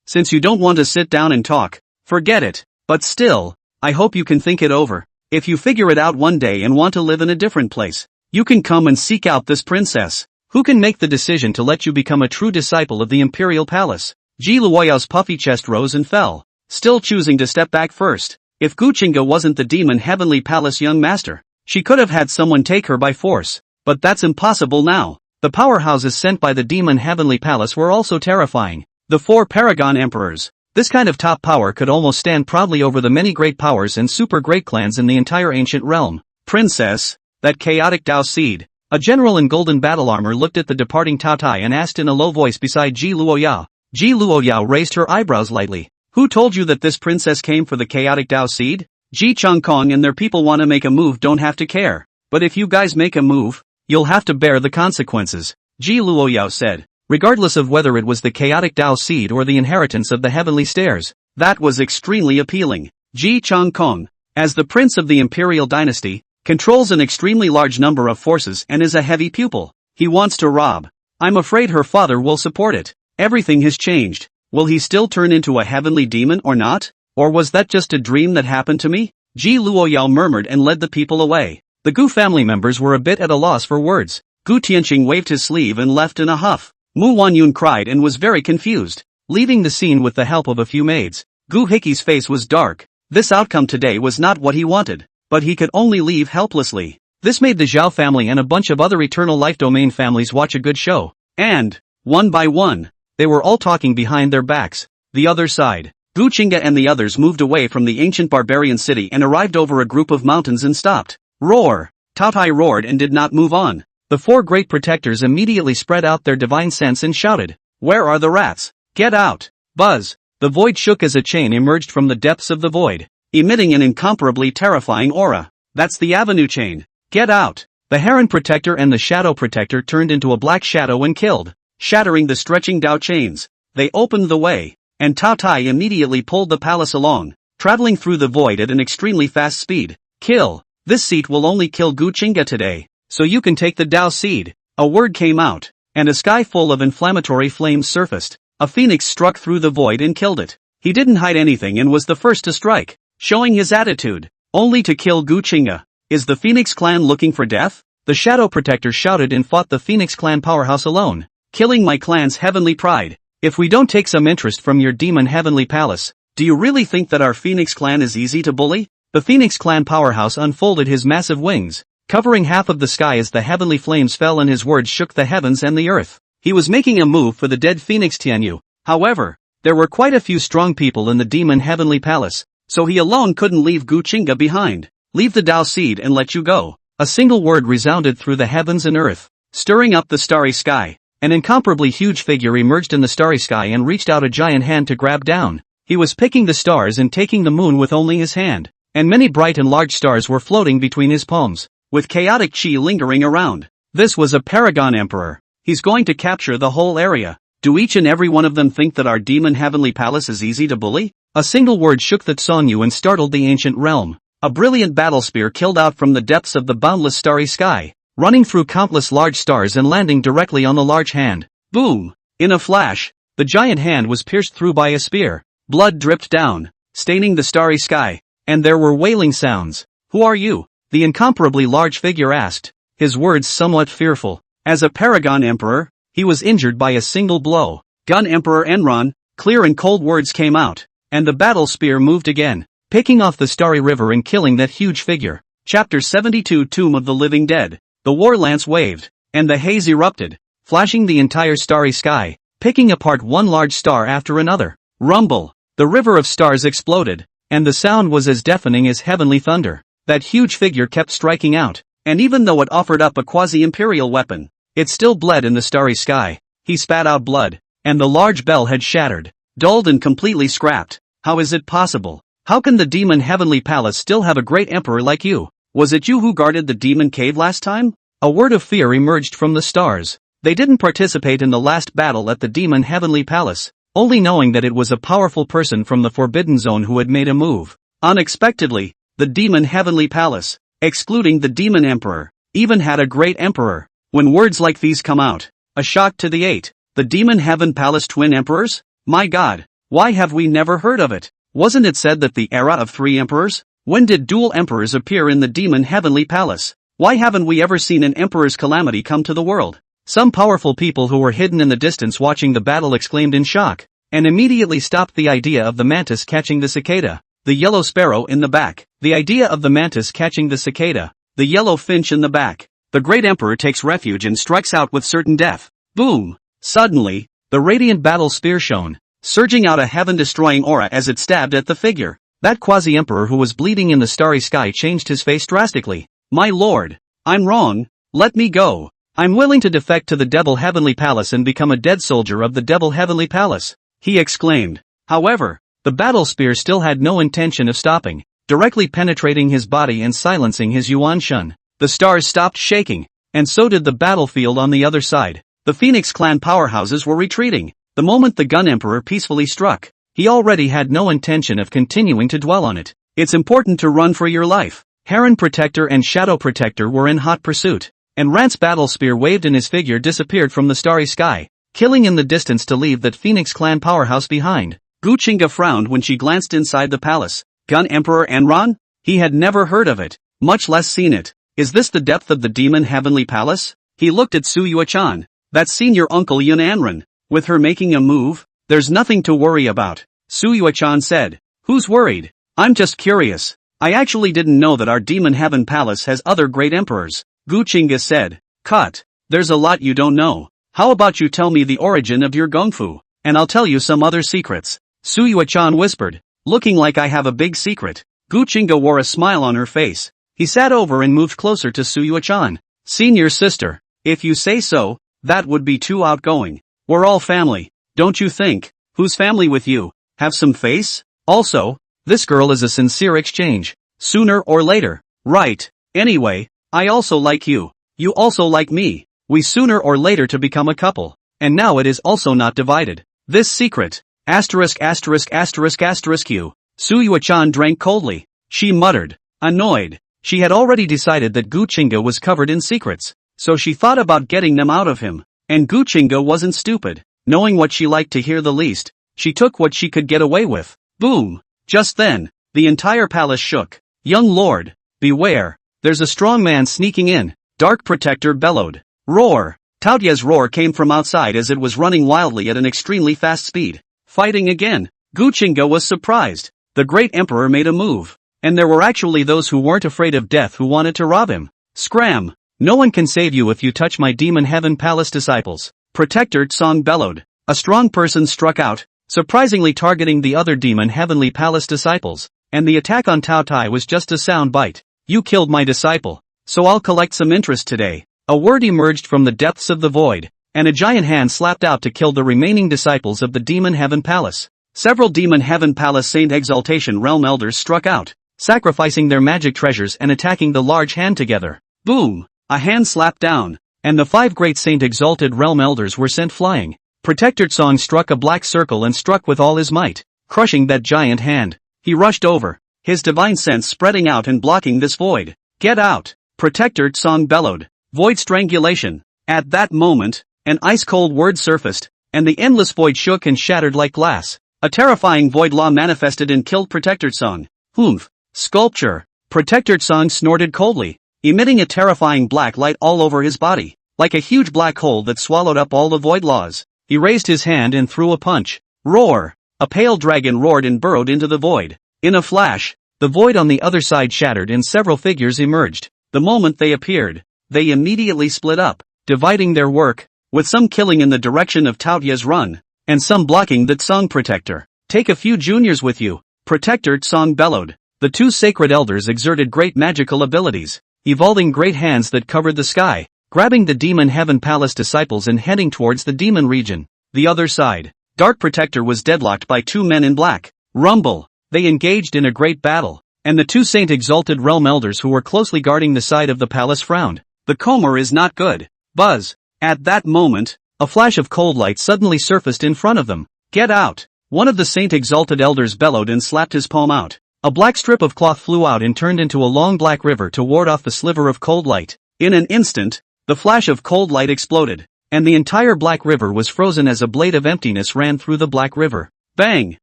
Since you don't want to sit down and talk, forget it. But still, I hope you can think it over. If you figure it out one day and want to live in a different place, you can come and seek out this princess, who can make the decision to let you become a true disciple of the imperial palace. Ji Luoyao's puffy chest rose and fell, still choosing to step back first. If Gu Qingge wasn't the demon heavenly palace young master, she could have had someone take her by force. But that's impossible now. The powerhouses sent by the demon heavenly palace were also terrifying. The four paragon emperors. This kind of top power could almost stand proudly over the many great powers and super great clans in the entire ancient realm. Princess, that chaotic Tao seed. A general in golden battle armor looked at the departing Tao Tai and asked in a low voice beside Ji Luoyao. Ji Luoyao raised her eyebrows lightly. Who told you that this princess came for the chaotic Tao seed? Ji Changkong and their people want to make a move, don't have to care. But if you guys make a move, you'll have to bear the consequences, Ji Luoyao said. Regardless of whether it was the chaotic Tao seed or the inheritance of the heavenly stairs, that was extremely appealing. Ji Changkong, as the prince of the imperial dynasty, controls an extremely large number of forces and is a heavy pupil. He wants to rob. I'm afraid her father will support it. Everything has changed. Will he still turn into a heavenly demon or not? Or was that just a dream that happened to me? Ji Luoyao murmured and led the people away. The Gu family members were a bit at a loss for words. Gu Tianqing waved his sleeve and left in a huff. Mu Wanyun cried and was very confused. Leaving the scene with the help of a few maids, Gu Hiki's face was dark. This outcome today was not what he wanted, but he could only leave helplessly. This made the Zhao family and a bunch of other eternal life domain families watch a good show. And, one by one, they were all talking behind their backs. The other side. Gu Qingge and the others moved away from the ancient barbarian city and arrived over a group of mountains and stopped. Roar! Tao Tai roared and did not move on. The four great protectors immediately spread out their divine sense and shouted, "Where are the rats? Get out!" Buzz! The void shook as a chain emerged from the depths of the void, emitting an incomparably terrifying aura. That's the Avenue chain. Get out! The Heron Protector and the Shadow Protector turned into a black shadow and killed, shattering the stretching Tao chains. They opened the way, and Tao Tai immediately pulled the palace along, traveling through the void at an extremely fast speed. Kill! This seat will only kill Gu Qingge today. So you can take the Tao seed. A word came out, and a sky full of inflammatory flames surfaced. A phoenix struck through the void and killed it. He didn't hide anything and was the first to strike, showing his attitude, only to kill Gu Qingge. Is the Phoenix clan looking for death? The Shadow Protector shouted and fought the Phoenix clan powerhouse alone, killing my clan's heavenly pride. If we don't take some interest from your demon heavenly palace, Do you really think that our Phoenix clan is easy to bully? The Phoenix clan powerhouse unfolded his massive wings, covering half of the sky as the heavenly flames fell and his words shook the heavens and the earth. He was making a move for the dead Phoenix Tianyu. However, there were quite a few strong people in the demon heavenly palace, so he alone couldn't leave Gu Qingge behind. Leave the Dao seed and let you go. A single word resounded through the heavens and earth, stirring up the starry sky. An incomparably huge figure emerged in the starry sky and reached out a giant hand to grab down. He was picking the stars and taking the moon with only his hand, and many bright and large stars were floating between his palms, with chaotic chi lingering around. This was a paragon emperor. He's going to capture the whole area. Do each and every one of them think that our demon heavenly palace is easy to bully? A single word shook the Tsonyu and startled the ancient realm. A brilliant battle spear killed out from the depths of the boundless starry sky, running through countless large stars and landing directly on the large hand. Boom! In a flash, the giant hand was pierced through by a spear. Blood dripped down, staining the starry sky, and there were wailing sounds. Who are you? The incomparably large figure asked, his words somewhat fearful. As a paragon emperor, he was injured by a single blow. Gun Emperor Enron, clear and cold words came out, and the battle spear moved again, picking off the starry river and killing that huge figure. Chapter 72 Tomb of the Living Dead. The war lance waved, and the haze erupted, flashing the entire starry sky, picking apart one large star after another. Rumble! The river of stars exploded, and the sound was as deafening as heavenly thunder. That huge figure kept striking out, and even though it offered up a quasi-imperial weapon, it still bled in the starry sky. He spat out blood, and the large bell had shattered, dulled and completely scrapped. How is it possible? How can the demon heavenly palace still have a great emperor like you? Was it you who guarded the demon cave last time? A word of fear emerged from the stars. They didn't participate in the last battle at the demon heavenly palace, only knowing that it was a powerful person from the Forbidden Zone who had made a move. Unexpectedly, the demon heavenly palace, excluding the demon emperor, even had a great emperor. When words like these come out, a shock to the eight. The demon heaven palace twin emperors? My god, why have we never heard of it? Wasn't it said that the era of 3 emperors? When did dual emperors appear in the demon heavenly palace? Why haven't we ever seen an emperor's calamity come to the world? Some powerful people who were hidden in the distance watching the battle exclaimed in shock, and immediately stopped the idea of the mantis catching the cicada, the yellow sparrow in the back. The idea of the mantis catching the cicada, the yellow finch in the back. The great emperor takes refuge and strikes out with certain death. Boom! Suddenly, the radiant battle spear shone, surging out a heaven-destroying aura as it stabbed at the figure. That quasi-emperor who was bleeding in the starry sky changed his face drastically. My lord, I'm wrong, let me go. I'm willing to defect to the Devil Heavenly Palace and become a dead soldier of the Devil Heavenly Palace, he exclaimed. However, the battle spear still had no intention of stopping, directly penetrating his body and silencing his Yuan Shun. The stars stopped shaking, and so did the battlefield on the other side. The Phoenix clan powerhouses were retreating. The moment the Gun Emperor peacefully struck, he already had no intention of continuing to dwell on it. It's important to run for your life. Heron Protector and Shadow Protector were in hot pursuit, and Rant's battle spear waved and his figure disappeared from the starry sky, killing in the distance to leave that Phoenix clan powerhouse behind. Gu Qingge frowned when she glanced inside the palace. Gun Emperor Enron? He had never heard of it, much less seen it. Is this the depth of the demon heavenly palace? He looked at Su Yuechan. That's senior uncle Yun Anren. With her making a move, there's nothing to worry about. Su Yuechan said. Who's worried? I'm just curious. I actually didn't know that our demon heaven palace has other great emperors. Gu Qingge said. Cut. There's a lot you don't know. How about you tell me the origin of your gongfu, and I'll tell you some other secrets. Su Yuechan whispered, looking like I have a big secret. Gu Qingge wore a smile on her face. He sat over and moved closer to Su Yuechan. Senior sister, if you say so, that would be too outgoing. We're all family, don't you think? Who's family with you? Have some face? Also, this girl is a sincere exchange. Sooner or later. Right. Anyway, I also like you. You also like me. We sooner or later to become a couple. And now it is also not divided. This secret. Asterisk asterisk asterisk asterisk you. Su Yuechan drank coldly. She muttered. Annoyed. She had already decided that Gu Qingge was covered in secrets, so she thought about getting them out of him. And Gu Qingge wasn't stupid. Knowing what she liked to hear the least, she took what she could get away with. Boom! Just then, the entire palace shook. Young lord, beware, there's a strong man sneaking in, Dark Protector bellowed. Roar! Taotia's roar came from outside as it was running wildly at an extremely fast speed. Fighting again. Gu Qingge was surprised. The great emperor made a move. And there were actually those who weren't afraid of death who wanted to rob him. Scram! No one can save you if you touch my demon heaven palace disciples. Protector Song bellowed. A strong person struck out, surprisingly targeting the other demon heavenly palace disciples. And the attack on Tao Tai was just a sound bite. You killed my disciple. So I'll collect some interest today. A word emerged from the depths of the void, and a giant hand slapped out to kill the remaining disciples of the demon heaven palace. Several demon heaven palace saint exaltation realm elders struck out, sacrificing their magic treasures and attacking the large hand together. Boom! A hand slapped down, and the 5 great saint exalted realm elders were sent flying. Protector Song struck a black circle and struck with all his might, crushing that giant hand. He rushed over, his divine sense spreading out and blocking this void. Get out! Protector Song bellowed. Void strangulation. At that moment, an ice-cold word surfaced, and the endless void shook and shattered like glass. A terrifying void law manifested and killed Protector Song. Humph! Sculpture! Protector Song snorted coldly, emitting a terrifying black light all over his body, like a huge black hole that swallowed up all the void laws. He raised his hand and threw a punch. Roar! A pale dragon roared and burrowed into the void. In a flash, the void on the other side shattered and several figures emerged. The moment they appeared, they immediately split up, dividing their work, with some killing in the direction of Taotia's run, and some blocking the Tsong protector. Take a few juniors with you. Protector Tsong bellowed. The 2 sacred elders exerted great magical abilities, evolving great hands that covered the sky, grabbing the demon heaven palace disciples and heading towards the demon region. The other side, Dark Protector was deadlocked by 2 men in black. Rumble! They engaged in a great battle, and the 2 saint exalted realm elders who were closely guarding the side of the palace frowned. The Comer is not good. Buzz! At that moment, a flash of cold light suddenly surfaced in front of them. Get out! One of the saint exalted elders bellowed and slapped his palm out. A black strip of cloth flew out and turned into a long black river to ward off the sliver of cold light. In an instant, the flash of cold light exploded, and the entire black river was frozen as a blade of emptiness ran through the black river. Bang!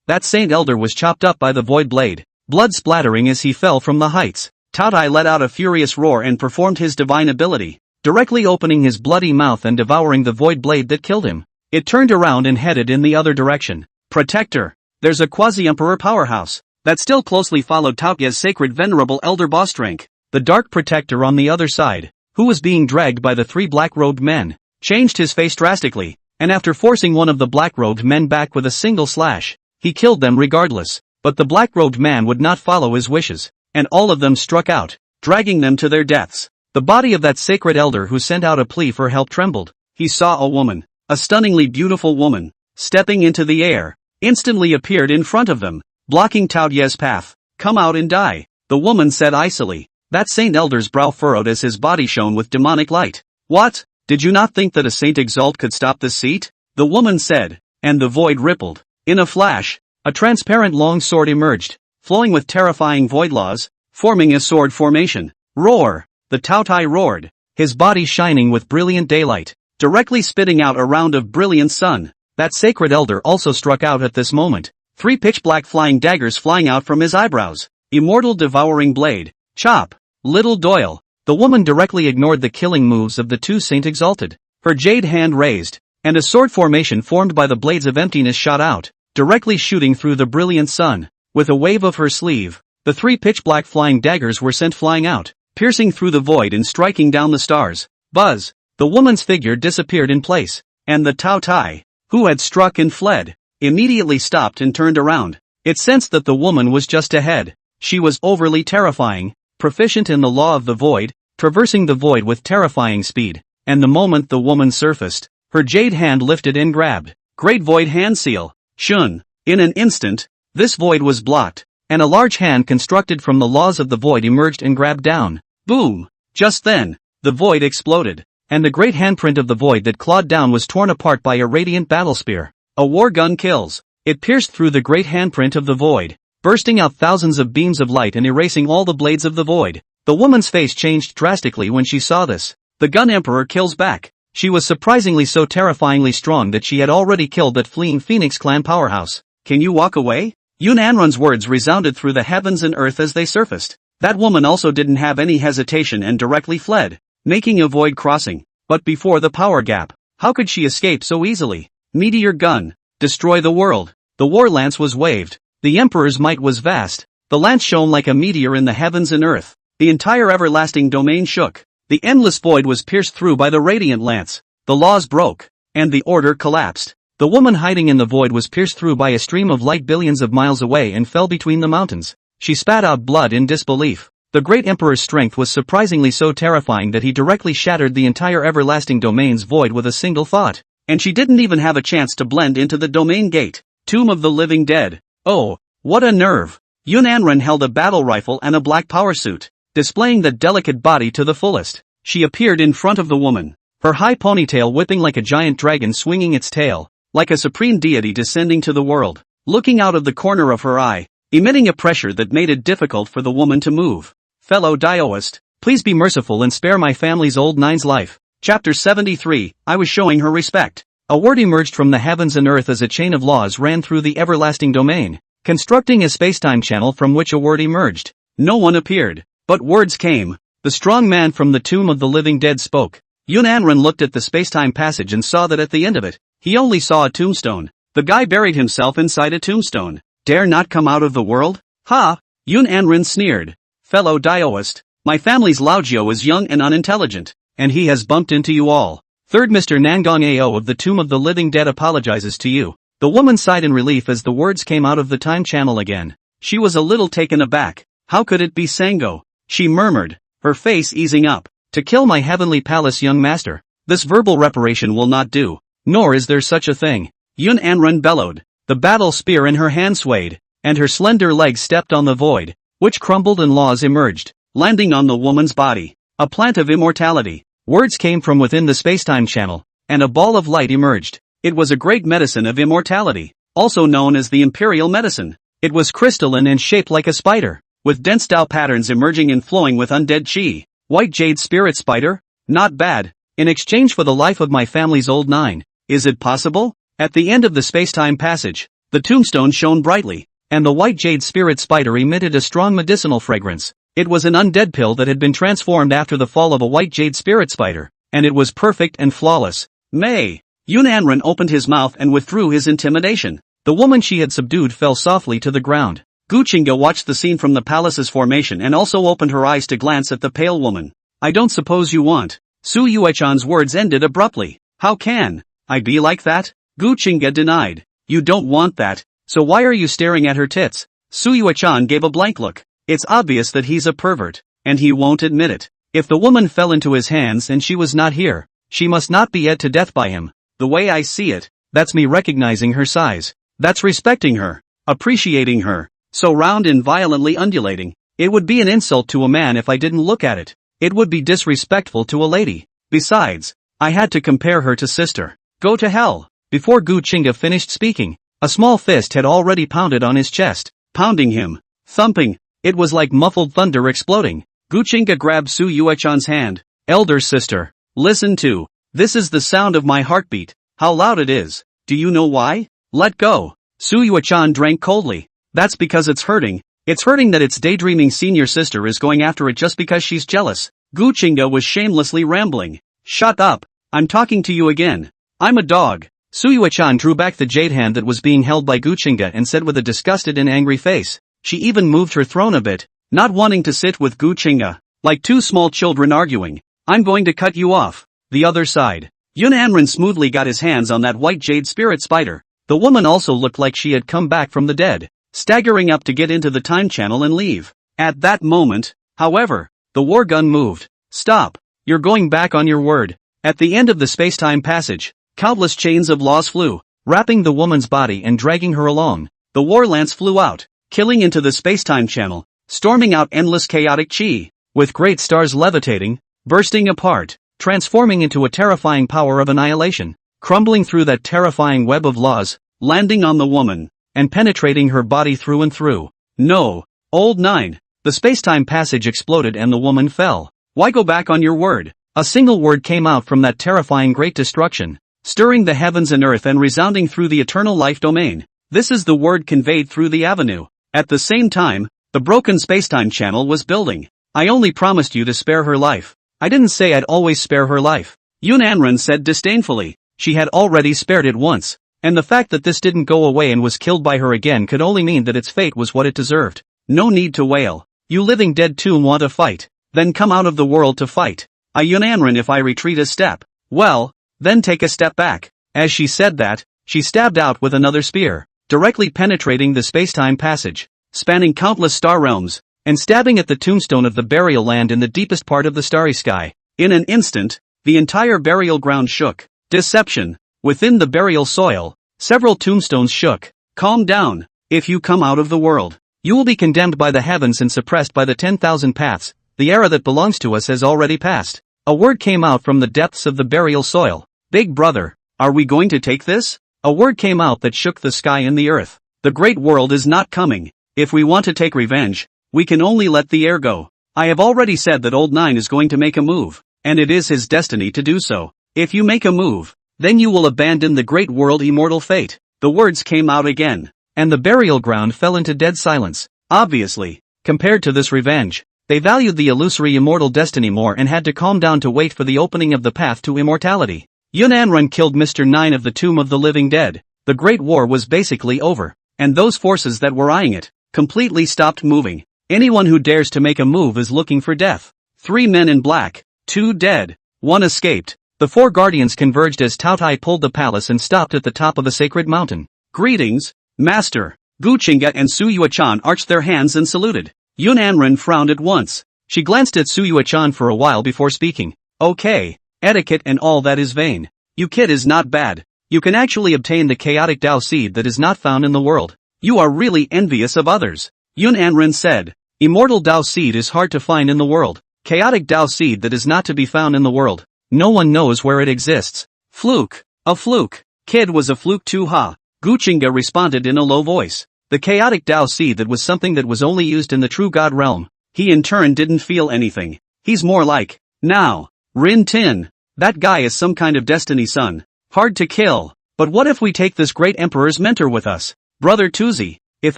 That saint elder was chopped up by the void blade, blood splattering as he fell from the heights. Tao Tai let out a furious roar and performed his divine ability, directly opening his bloody mouth and devouring the void blade that killed him. It turned around and headed in the other direction. Protector! There's a quasi-emperor powerhouse that still closely followed Taotia's sacred venerable elder boss rank. The Dark Protector on the other side, who was being dragged by the 3 black-robed men, changed his face drastically, and after forcing one of the black-robed men back with a single slash, he killed them regardless. But the black-robed man would not follow his wishes, and all of them struck out, dragging them to their deaths. The body of that sacred elder who sent out a plea for help trembled. He saw a woman, a stunningly beautiful woman, stepping into the air, instantly appeared in front of them, blocking Taotia's path. Come out and die, the woman said icily. That saint elder's brow furrowed as his body shone with demonic light. What? Did you not think that a saint exalt could stop this seat? The woman said, and the void rippled. In a flash, a transparent long sword emerged, flowing with terrifying void laws, forming a sword formation. Roar! The Tao Tai roared, his body shining with brilliant daylight, directly spitting out a round of brilliant sun. That sacred elder also struck out at this moment, 3 pitch-black flying daggers flying out from his eyebrows. Immortal devouring blade. Chop! Little Doyle. The woman directly ignored the killing moves of the 2 saint exalted. Her jade hand raised, and a sword formation formed by the blades of emptiness shot out, directly shooting through the brilliant sun. With a wave of her sleeve, the 3 pitch-black flying daggers were sent flying out, piercing through the void and striking down the stars. Buzz! The woman's figure disappeared in place, and the Tao Tai, who had struck and fled, immediately stopped and turned around. It sensed that the woman was just ahead. She was overly terrifying, proficient in the law of the void, traversing the void with terrifying speed, and the moment the woman surfaced, her jade hand lifted and grabbed. Great void hand seal. Shun. In an instant, this void was blocked, and a large hand constructed from the laws of the void emerged and grabbed down. Boom! Just then, the void exploded, and the great handprint of the void that clawed down was torn apart by a radiant battle spear. A war gun kills. It pierced through the great handprint of the void, bursting out thousands of beams of light and erasing all the blades of the void. The woman's face changed drastically when she saw this. The gun emperor kills back. She was surprisingly so terrifyingly strong that she had already killed that fleeing Phoenix clan powerhouse. Can you walk away? Yun Anrun's words resounded through the heavens and earth as they surfaced. That woman also didn't have any hesitation and directly fled, making a void crossing. But before the power gap, how could she escape so easily? Meteor gun. Destroy the world. The war lance was waved. The emperor's might was vast. The lance shone like a meteor in the heavens and earth. The entire everlasting domain shook. The endless void was pierced through by the radiant lance. The laws broke. And the order collapsed. The woman hiding in the void was pierced through by a stream of light billions of miles away and fell between the mountains. She spat out blood in disbelief. The great emperor's strength was surprisingly so terrifying that he directly shattered the entire everlasting domain's void with a single thought. And she didn't even have a chance to blend into the domain gate. Tomb of the living dead. Oh, what a nerve. Yun Anren held a battle rifle and a black power suit. Displaying the delicate body to the fullest, she appeared in front of the woman. Her high ponytail whipping like a giant dragon swinging its tail, like a supreme deity descending to the world, looking out of the corner of her eye, emitting a pressure that made it difficult for the woman to move. Fellow Daoist, please be merciful and spare my family's old nine's life. Chapter 73, I was showing her respect. A word emerged from the heavens and earth as a chain of laws ran through the everlasting domain, constructing a spacetime channel from which a word emerged. No one appeared, but words came. The strong man from the tomb of the living dead spoke. Yun Anren looked at the spacetime passage and saw that at the end of it, he only saw a tombstone. The guy buried himself inside a tombstone. Dare not come out of the world? Ha! Yun Anren sneered. Fellow Daoist, my family's Laojiao is young and unintelligent, and he has bumped into you all. Third Mr. Nangong Ao of the Tomb of the Living Dead apologizes to you. The woman sighed in relief as the words came out of the time channel again. She was a little taken aback. How could it be Sango? She murmured, her face easing up. To kill my heavenly palace young master. This verbal reparation will not do. Nor is there such a thing. Yun Anren bellowed. The battle spear in her hand swayed, and her slender legs stepped on the void, which crumbled and laws emerged, landing on the woman's body. A plant of immortality. Words came from within the spacetime channel, and a ball of light emerged. It was a great medicine of immortality, also known as the imperial medicine. It was crystalline and shaped like a spider, with dense Tao patterns emerging and flowing with undead chi. White jade spirit spider? Not bad. In exchange for the life of my family's old nine. Is it possible? At the end of the spacetime passage, the tombstone shone brightly, and the white jade spirit spider emitted a strong medicinal fragrance. It was an undead pill that had been transformed after the fall of a white jade spirit spider, and it was perfect and flawless. May! Yun Anren opened his mouth and withdrew his intimidation. The woman she had subdued fell softly to the ground. Gu Qingge watched the scene from the palace's formation and also opened her eyes to glance at the pale woman. I don't suppose you want. Su Yuechan's words ended abruptly. How can I be like that? Gu Qingge denied. You don't want that, so why are you staring at her tits? Su Yuechan gave a blank look. It's obvious that he's a pervert, and he won't admit it. If the woman fell into his hands and she was not here, she must not be ed to death by him. The way I see it, that's me recognizing her size. That's respecting her, appreciating her. So round and violently undulating. It would be an insult to a man if I didn't look at it. It would be disrespectful to a lady. Besides, I had to compare her to sister. Go to hell. Before Gu Qingge finished speaking, a small fist had already pounded on his chest, pounding him, thumping. It was like muffled thunder exploding. Gu Qingge grabbed Su Yuechan's hand. Elder sister, listen to. This is the sound of my heartbeat. How loud it is. Do you know why? Let go. Su Yuechan drank coldly. That's because it's hurting. It's hurting that its daydreaming senior sister is going after it just because she's jealous. Gu Qingge was shamelessly rambling. Shut up. I'm talking to you again. I'm a dog. Su Yuechan drew back the jade hand that was being held by Gu Qingge and said with a disgusted and angry face. She even moved her throne a bit, not wanting to sit with Gu Qingge. Like two small children arguing. I'm going to cut you off. The other side. Yun Anren smoothly got his hands on that white jade spirit spider. The woman also looked like she had come back from the dead, staggering up to get into the time channel and leave. At that moment, however, the war gun moved. Stop. You're going back on your word. At the end of the spacetime passage, countless chains of laws flew, wrapping the woman's body and dragging her along. The war lance flew out, killing into the spacetime channel, storming out endless chaotic chi, with great stars levitating, bursting apart, transforming into a terrifying power of annihilation, crumbling through that terrifying web of laws, landing on the woman, and penetrating her body through and through. No. Old nine. The spacetime passage exploded and the woman fell. Why go back on your word? A single word came out from that terrifying great destruction, stirring the heavens and earth and resounding through the eternal life domain. This is the word conveyed through the avenue. At the same time, the broken spacetime channel was building. I only promised you to spare her life. I didn't say I'd always spare her life. Yun Anren said disdainfully. She had already spared it once. And the fact that this didn't go away and was killed by her again could only mean that its fate was what it deserved. No need to wail. You living dead too want to fight. Then come out of the world to fight. I Yunanren if I retreat a step. Well, then take a step back. As she said that, she stabbed out with another spear, directly penetrating the space-time passage, spanning countless star realms, and stabbing at the tombstone of the burial land in the deepest part of the starry sky. In an instant, the entire burial ground shook. Deception. Within the burial soil, several tombstones shook. Calm down. If you come out of the world, you will be condemned by the heavens and suppressed by the 10,000 paths. The era that belongs to us has already passed. A word came out from the depths of the burial soil. Big brother, are we going to take this? A word came out that shook the sky and the earth. The great world is not coming. If we want to take revenge, we can only let the air go. I have already said that Old Nine is going to make a move, and it is his destiny to do so. If you make a move, then you will abandon the great world immortal fate. The words came out again, and the burial ground fell into dead silence. Obviously, compared to this revenge, they valued the illusory immortal destiny more and had to calm down to wait for the opening of the path to immortality. Yunanren killed Mr. Nine of the Tomb of the Living Dead. The Great War was basically over, and those forces that were eyeing it completely stopped moving. Anyone who dares to make a move is looking for death. 3 men in black, 2 dead, 1 escaped. The 4 guardians converged as Tao-Tai pulled the palace and stopped at the top of a sacred mountain. Greetings, Master. Gu Qingge and Su Yuechan arched their hands and saluted. Yunanren frowned at once. She glanced at Su Yuechan for a while before speaking. Okay, etiquette and all that is vain. You kid is not bad. You can actually obtain the chaotic Dao seed that is not found in the world. You are really envious of others. Yunanren said. Immortal Dao seed is hard to find in the world. Chaotic Dao seed that is not to be found in the world. No one knows where it exists. Fluke. A fluke. Kid was a fluke too ha. Gu Qingge responded in a low voice. The chaotic Dao seed that was something that was only used in the true God realm. He in turn didn't feel anything. He's more like, now, Rin Tin. That guy is some kind of destiny son. Hard to kill. But what if we take this great emperor's mentor with us? Brother Tuzi, if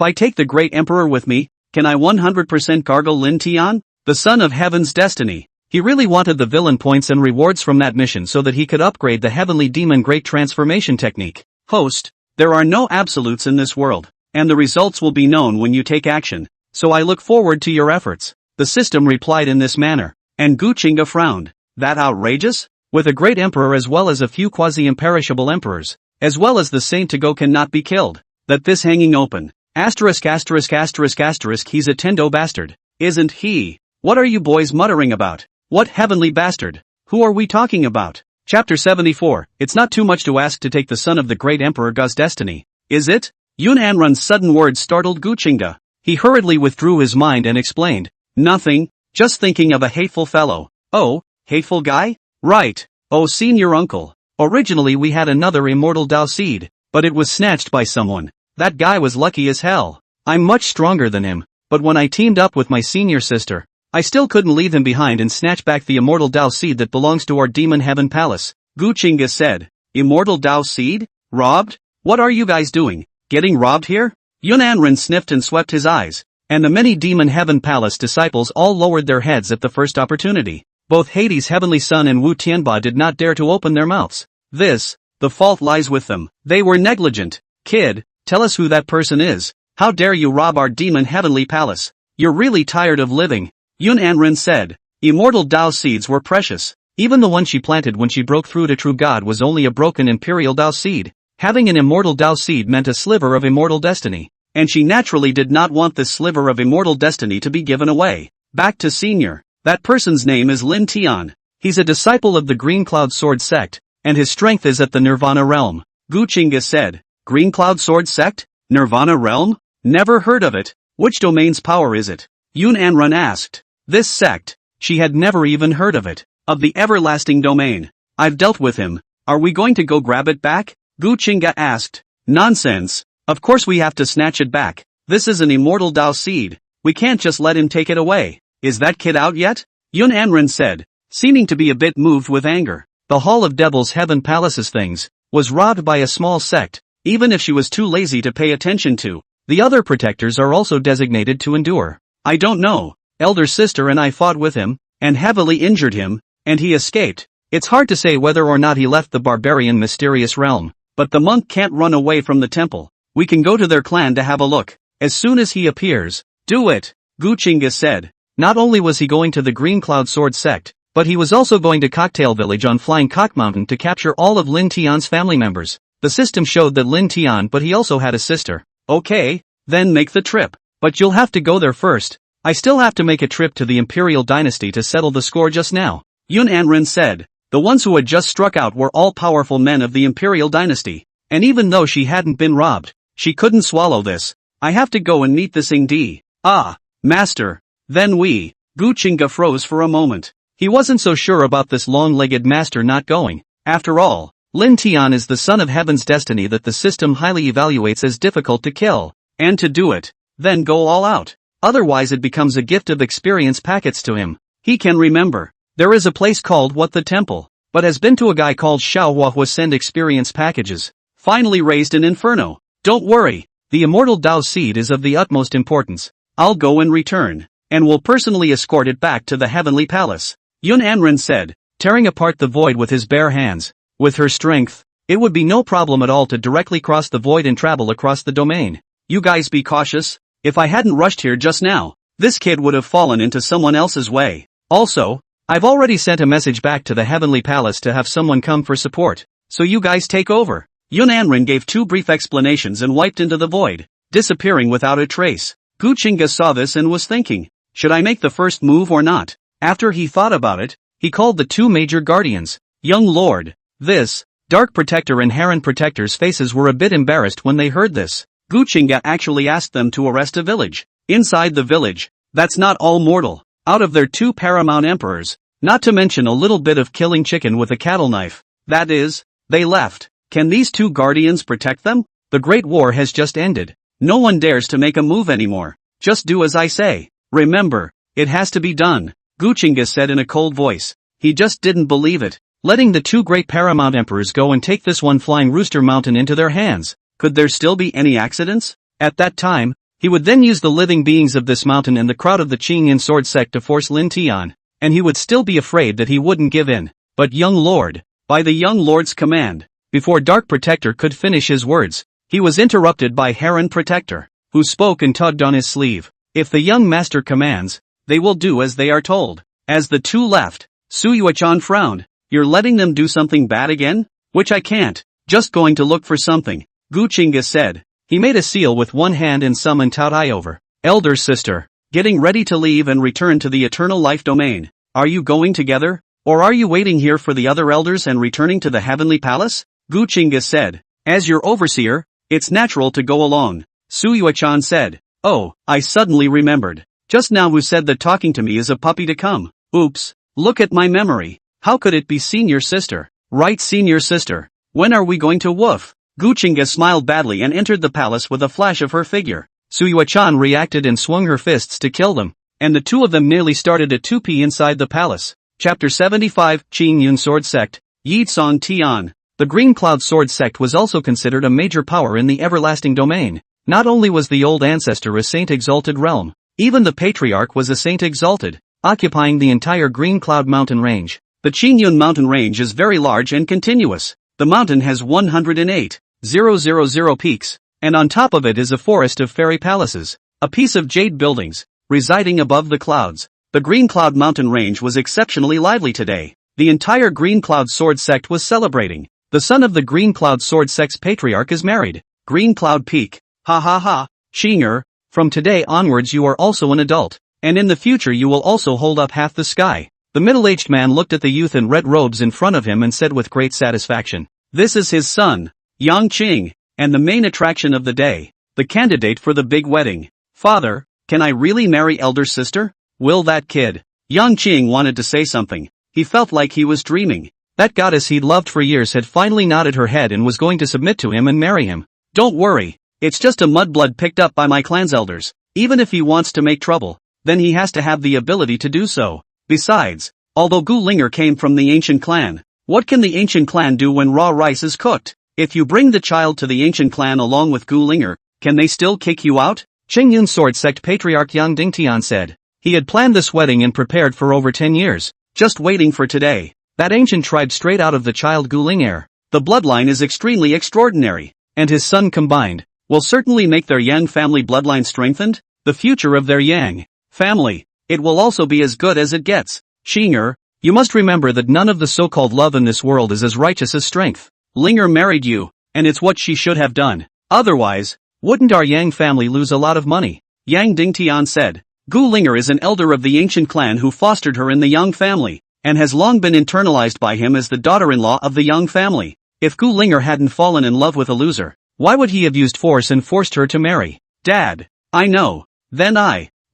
I take the great emperor with me, can I 100% gargle Lin Tian? The son of heaven's destiny. He really wanted the villain points and rewards from that mission so that he could upgrade the heavenly demon great transformation technique. Host, there are no absolutes in this world, and the results will be known when you take action, so I look forward to your efforts. The system replied in this manner, and Gu Qingge frowned. That outrageous? With a great emperor as well as a few quasi-imperishable emperors, as well as the saint to go cannot be killed, that this hanging open, asterisk asterisk asterisk asterisk he's a Tendo bastard, isn't he? What are you boys muttering about? What heavenly bastard? Who are we talking about? Chapter 74, it's not too much to ask to take the son of the great emperor Gu's destiny, is it? Yunanren's sudden words startled Gu Qingge. He hurriedly withdrew his mind and explained, nothing, just thinking of a hateful fellow. Oh, hateful guy? Right. Oh senior uncle. Originally we had another immortal Dao seed, but it was snatched by someone. That guy was lucky as hell. I'm much stronger than him, but when I teamed up with my senior sister, I still couldn't leave him behind and snatch back the immortal Dao seed that belongs to our demon heaven palace. Gu Qingge said, immortal Dao seed? Robbed? What are you guys doing? Getting robbed here? Yunanren sniffed and swept his eyes, and the many demon heaven palace disciples all lowered their heads at the first opportunity. Both Hades' heavenly son and Wu Tianba did not dare to open their mouths. The fault lies with them. They were negligent. Kid, tell us who that person is. How dare you rob our demon heavenly palace? You're really tired of living. Yunanren said, immortal Dao seeds were precious. Even the one she planted when she broke through to true God was only a broken imperial Dao seed. Having an immortal Dao seed meant a sliver of immortal destiny. And she naturally did not want this sliver of immortal destiny to be given away. Back to senior. That person's name is Lin Tian. He's a disciple of the Green Cloud Sword sect, and his strength is at the Nirvana realm. Gu Qingge said, Green Cloud Sword sect? Nirvana realm? Never heard of it. Which domain's power is it? Yunanren asked. This sect, she had never even heard of it. Of the everlasting domain. I've dealt with him. Are we going to go grab it back? Gu Qingge asked. Nonsense. Of course we have to snatch it back. This is an immortal Dao seed. We can't just let him take it away. Is that kid out yet? Yunanren said, seeming to be a bit moved with anger. The Hall of Devil's Heaven Palace's things was robbed by a small sect, even if she was too lazy to pay attention to. The other protectors are also designated to endure. I don't know. Elder sister and I fought with him, and heavily injured him, and he escaped. It's hard to say whether or not he left the barbarian mysterious realm. but the monk can't run away from the temple. We can go to their clan to have a look. As soon as he appears, do it, Gu Qingge said. Not only was he going to the Green Cloud Sword sect, but he was also going to Cocktail Village on Flying Cock Mountain to capture all of Lin Tian's family members. The system showed that Lin Tian, but he also had a sister. Okay, then make the trip. But you'll have to go there first. I still have to make a trip to the Imperial Dynasty to settle the score just now, Yun Anren said. The ones who had just struck out were all powerful men of the Imperial Dynasty. And even though she hadn't been robbed, she couldn't swallow this. I have to go and meet this Ingdi. Ah, master. Then we. Gu Qingge froze for a moment. He wasn't so sure about this long-legged master not going. After all, Lin Tian is the son of heaven's destiny that the system highly evaluates as difficult to kill. And to do it, then go all out. Otherwise it becomes a gift of experience packets to him. He can remember. There is a place called What the Temple, but has been to a guy called Xiao Huahua send experience packages. Finally raised in Inferno. Don't worry, the immortal Dao seed is of the utmost importance. I'll go and return, and will personally escort it back to the heavenly palace. Yun Anren said, tearing apart the void with his bare hands. With her strength, it would be no problem at all to directly cross the void and travel across the domain. You guys be cautious. If I hadn't rushed here just now, this kid would have fallen into someone else's way. Also, I've already sent a message back to the heavenly palace to have someone come for support. So you guys take over. Yun Anren gave 2 brief explanations and wiped into the void, disappearing without a trace. Gu Qingge saw this and was thinking, should I make the first move or not? After he thought about it, he called the 2 major guardians. Young Lord, this, Dark Protector and Heron Protector's faces were a bit embarrassed when they heard this. Gu Qingge actually asked them to arrest a village. Inside the village, that's not all mortal. Out of their 2 paramount emperors, not to mention a little bit of killing chicken with a cattle knife. That is, they left. Can these 2 guardians protect them? The Great War has just ended. No one dares to make a move anymore. Just do as I say. Remember, it has to be done, Gu Qingge said in a cold voice. He just didn't believe it. Letting the 2 great paramount emperors go and take this one flying rooster mountain into their hands. Could there still be any accidents? At that time, he would then use the living beings of this mountain and the crowd of the Qingyan sword sect to force Lin Tian, and he would still be afraid that he wouldn't give in. But young lord, by the young lord's command, before Dark Protector could finish his words, he was interrupted by Heron Protector, who spoke and tugged on his sleeve. If the young master commands, they will do as they are told. As the 2 left, Su Yuechan frowned. You're letting them do something bad again? Which I can't. Just going to look for something, Gu Qingge said. He made a seal with one hand and summoned Tout Ai over. Elder sister, getting ready to leave and return to the eternal life domain. Are you going together? Or are you waiting here for the other elders and returning to the heavenly palace? Gu Qingge said. As your overseer, it's natural to go along, Su Yuechan said. Oh, I suddenly remembered. Just now who said that talking to me is a puppy to come? Oops, look at my memory. How could it be senior sister? Right, senior sister. When are we going to woof? Gu Qingge smiled badly and entered the palace with a flash of her figure. Su Yuechan reacted and swung her fists to kill them, and the 2 of them nearly started a 2p inside the palace. Chapter 75, Qingyun Sword Sect, Yitsong Tian. The Green Cloud Sword Sect was also considered a major power in the everlasting domain. Not only was the old ancestor a saint-exalted realm, even the patriarch was a saint-exalted, occupying the entire Green Cloud mountain range. The Qingyun mountain range is very large and continuous. The mountain has 108,000 peaks, and on top of it is a forest of fairy palaces, a piece of jade buildings, residing above the clouds. The Green Cloud mountain range was exceptionally lively today. The entire Green Cloud Sword Sect was celebrating. The son of the Green Cloud Sword Sect's patriarch is married. Green Cloud Peak. Ha ha ha. Qing'er, from today onwards you are also an adult, and in the future you will also hold up half the sky. The middle-aged man looked at the youth in red robes in front of him and said with great satisfaction, this is his son, Yang Qing, and the main attraction of the day, the candidate for the big wedding. Father, can I really marry elder sister? Will that kid? Yang Qing wanted to say something. He felt like he was dreaming. That goddess he'd loved for years had finally nodded her head and was going to submit to him and marry him. Don't worry, it's just a mudblood picked up by my clan's elders. Even if he wants to make trouble, then he has to have the ability to do so. Besides, although Gu Qingge came from the ancient clan, what can the ancient clan do when raw rice is cooked? If you bring the child to the ancient clan along with Gu Qingge, can they still kick you out? Qingyun Sword Sect Patriarch Yang Dingtian said. He had planned this wedding and prepared for over 10 years, just waiting for today. That ancient tribe straight out of the child Gu Qingge. The bloodline is extremely extraordinary, and his son combined will certainly make their Yang family bloodline strengthened, the future of their Yang family. It will also be as good as it gets. Qingge, you must remember that none of the so-called love in this world is as righteous as strength. Linger married you, and it's what she should have done. Otherwise, wouldn't our Yang family lose a lot of money? Yang Dingtian said. Gu Qingge is an elder of the ancient clan who fostered her in the Yang family, and has long been internalized by him as the daughter-in-law of the Yang family. If Gu Qingge hadn't fallen in love with a loser, why would he have used force and forced her to marry? Dad. I know. Then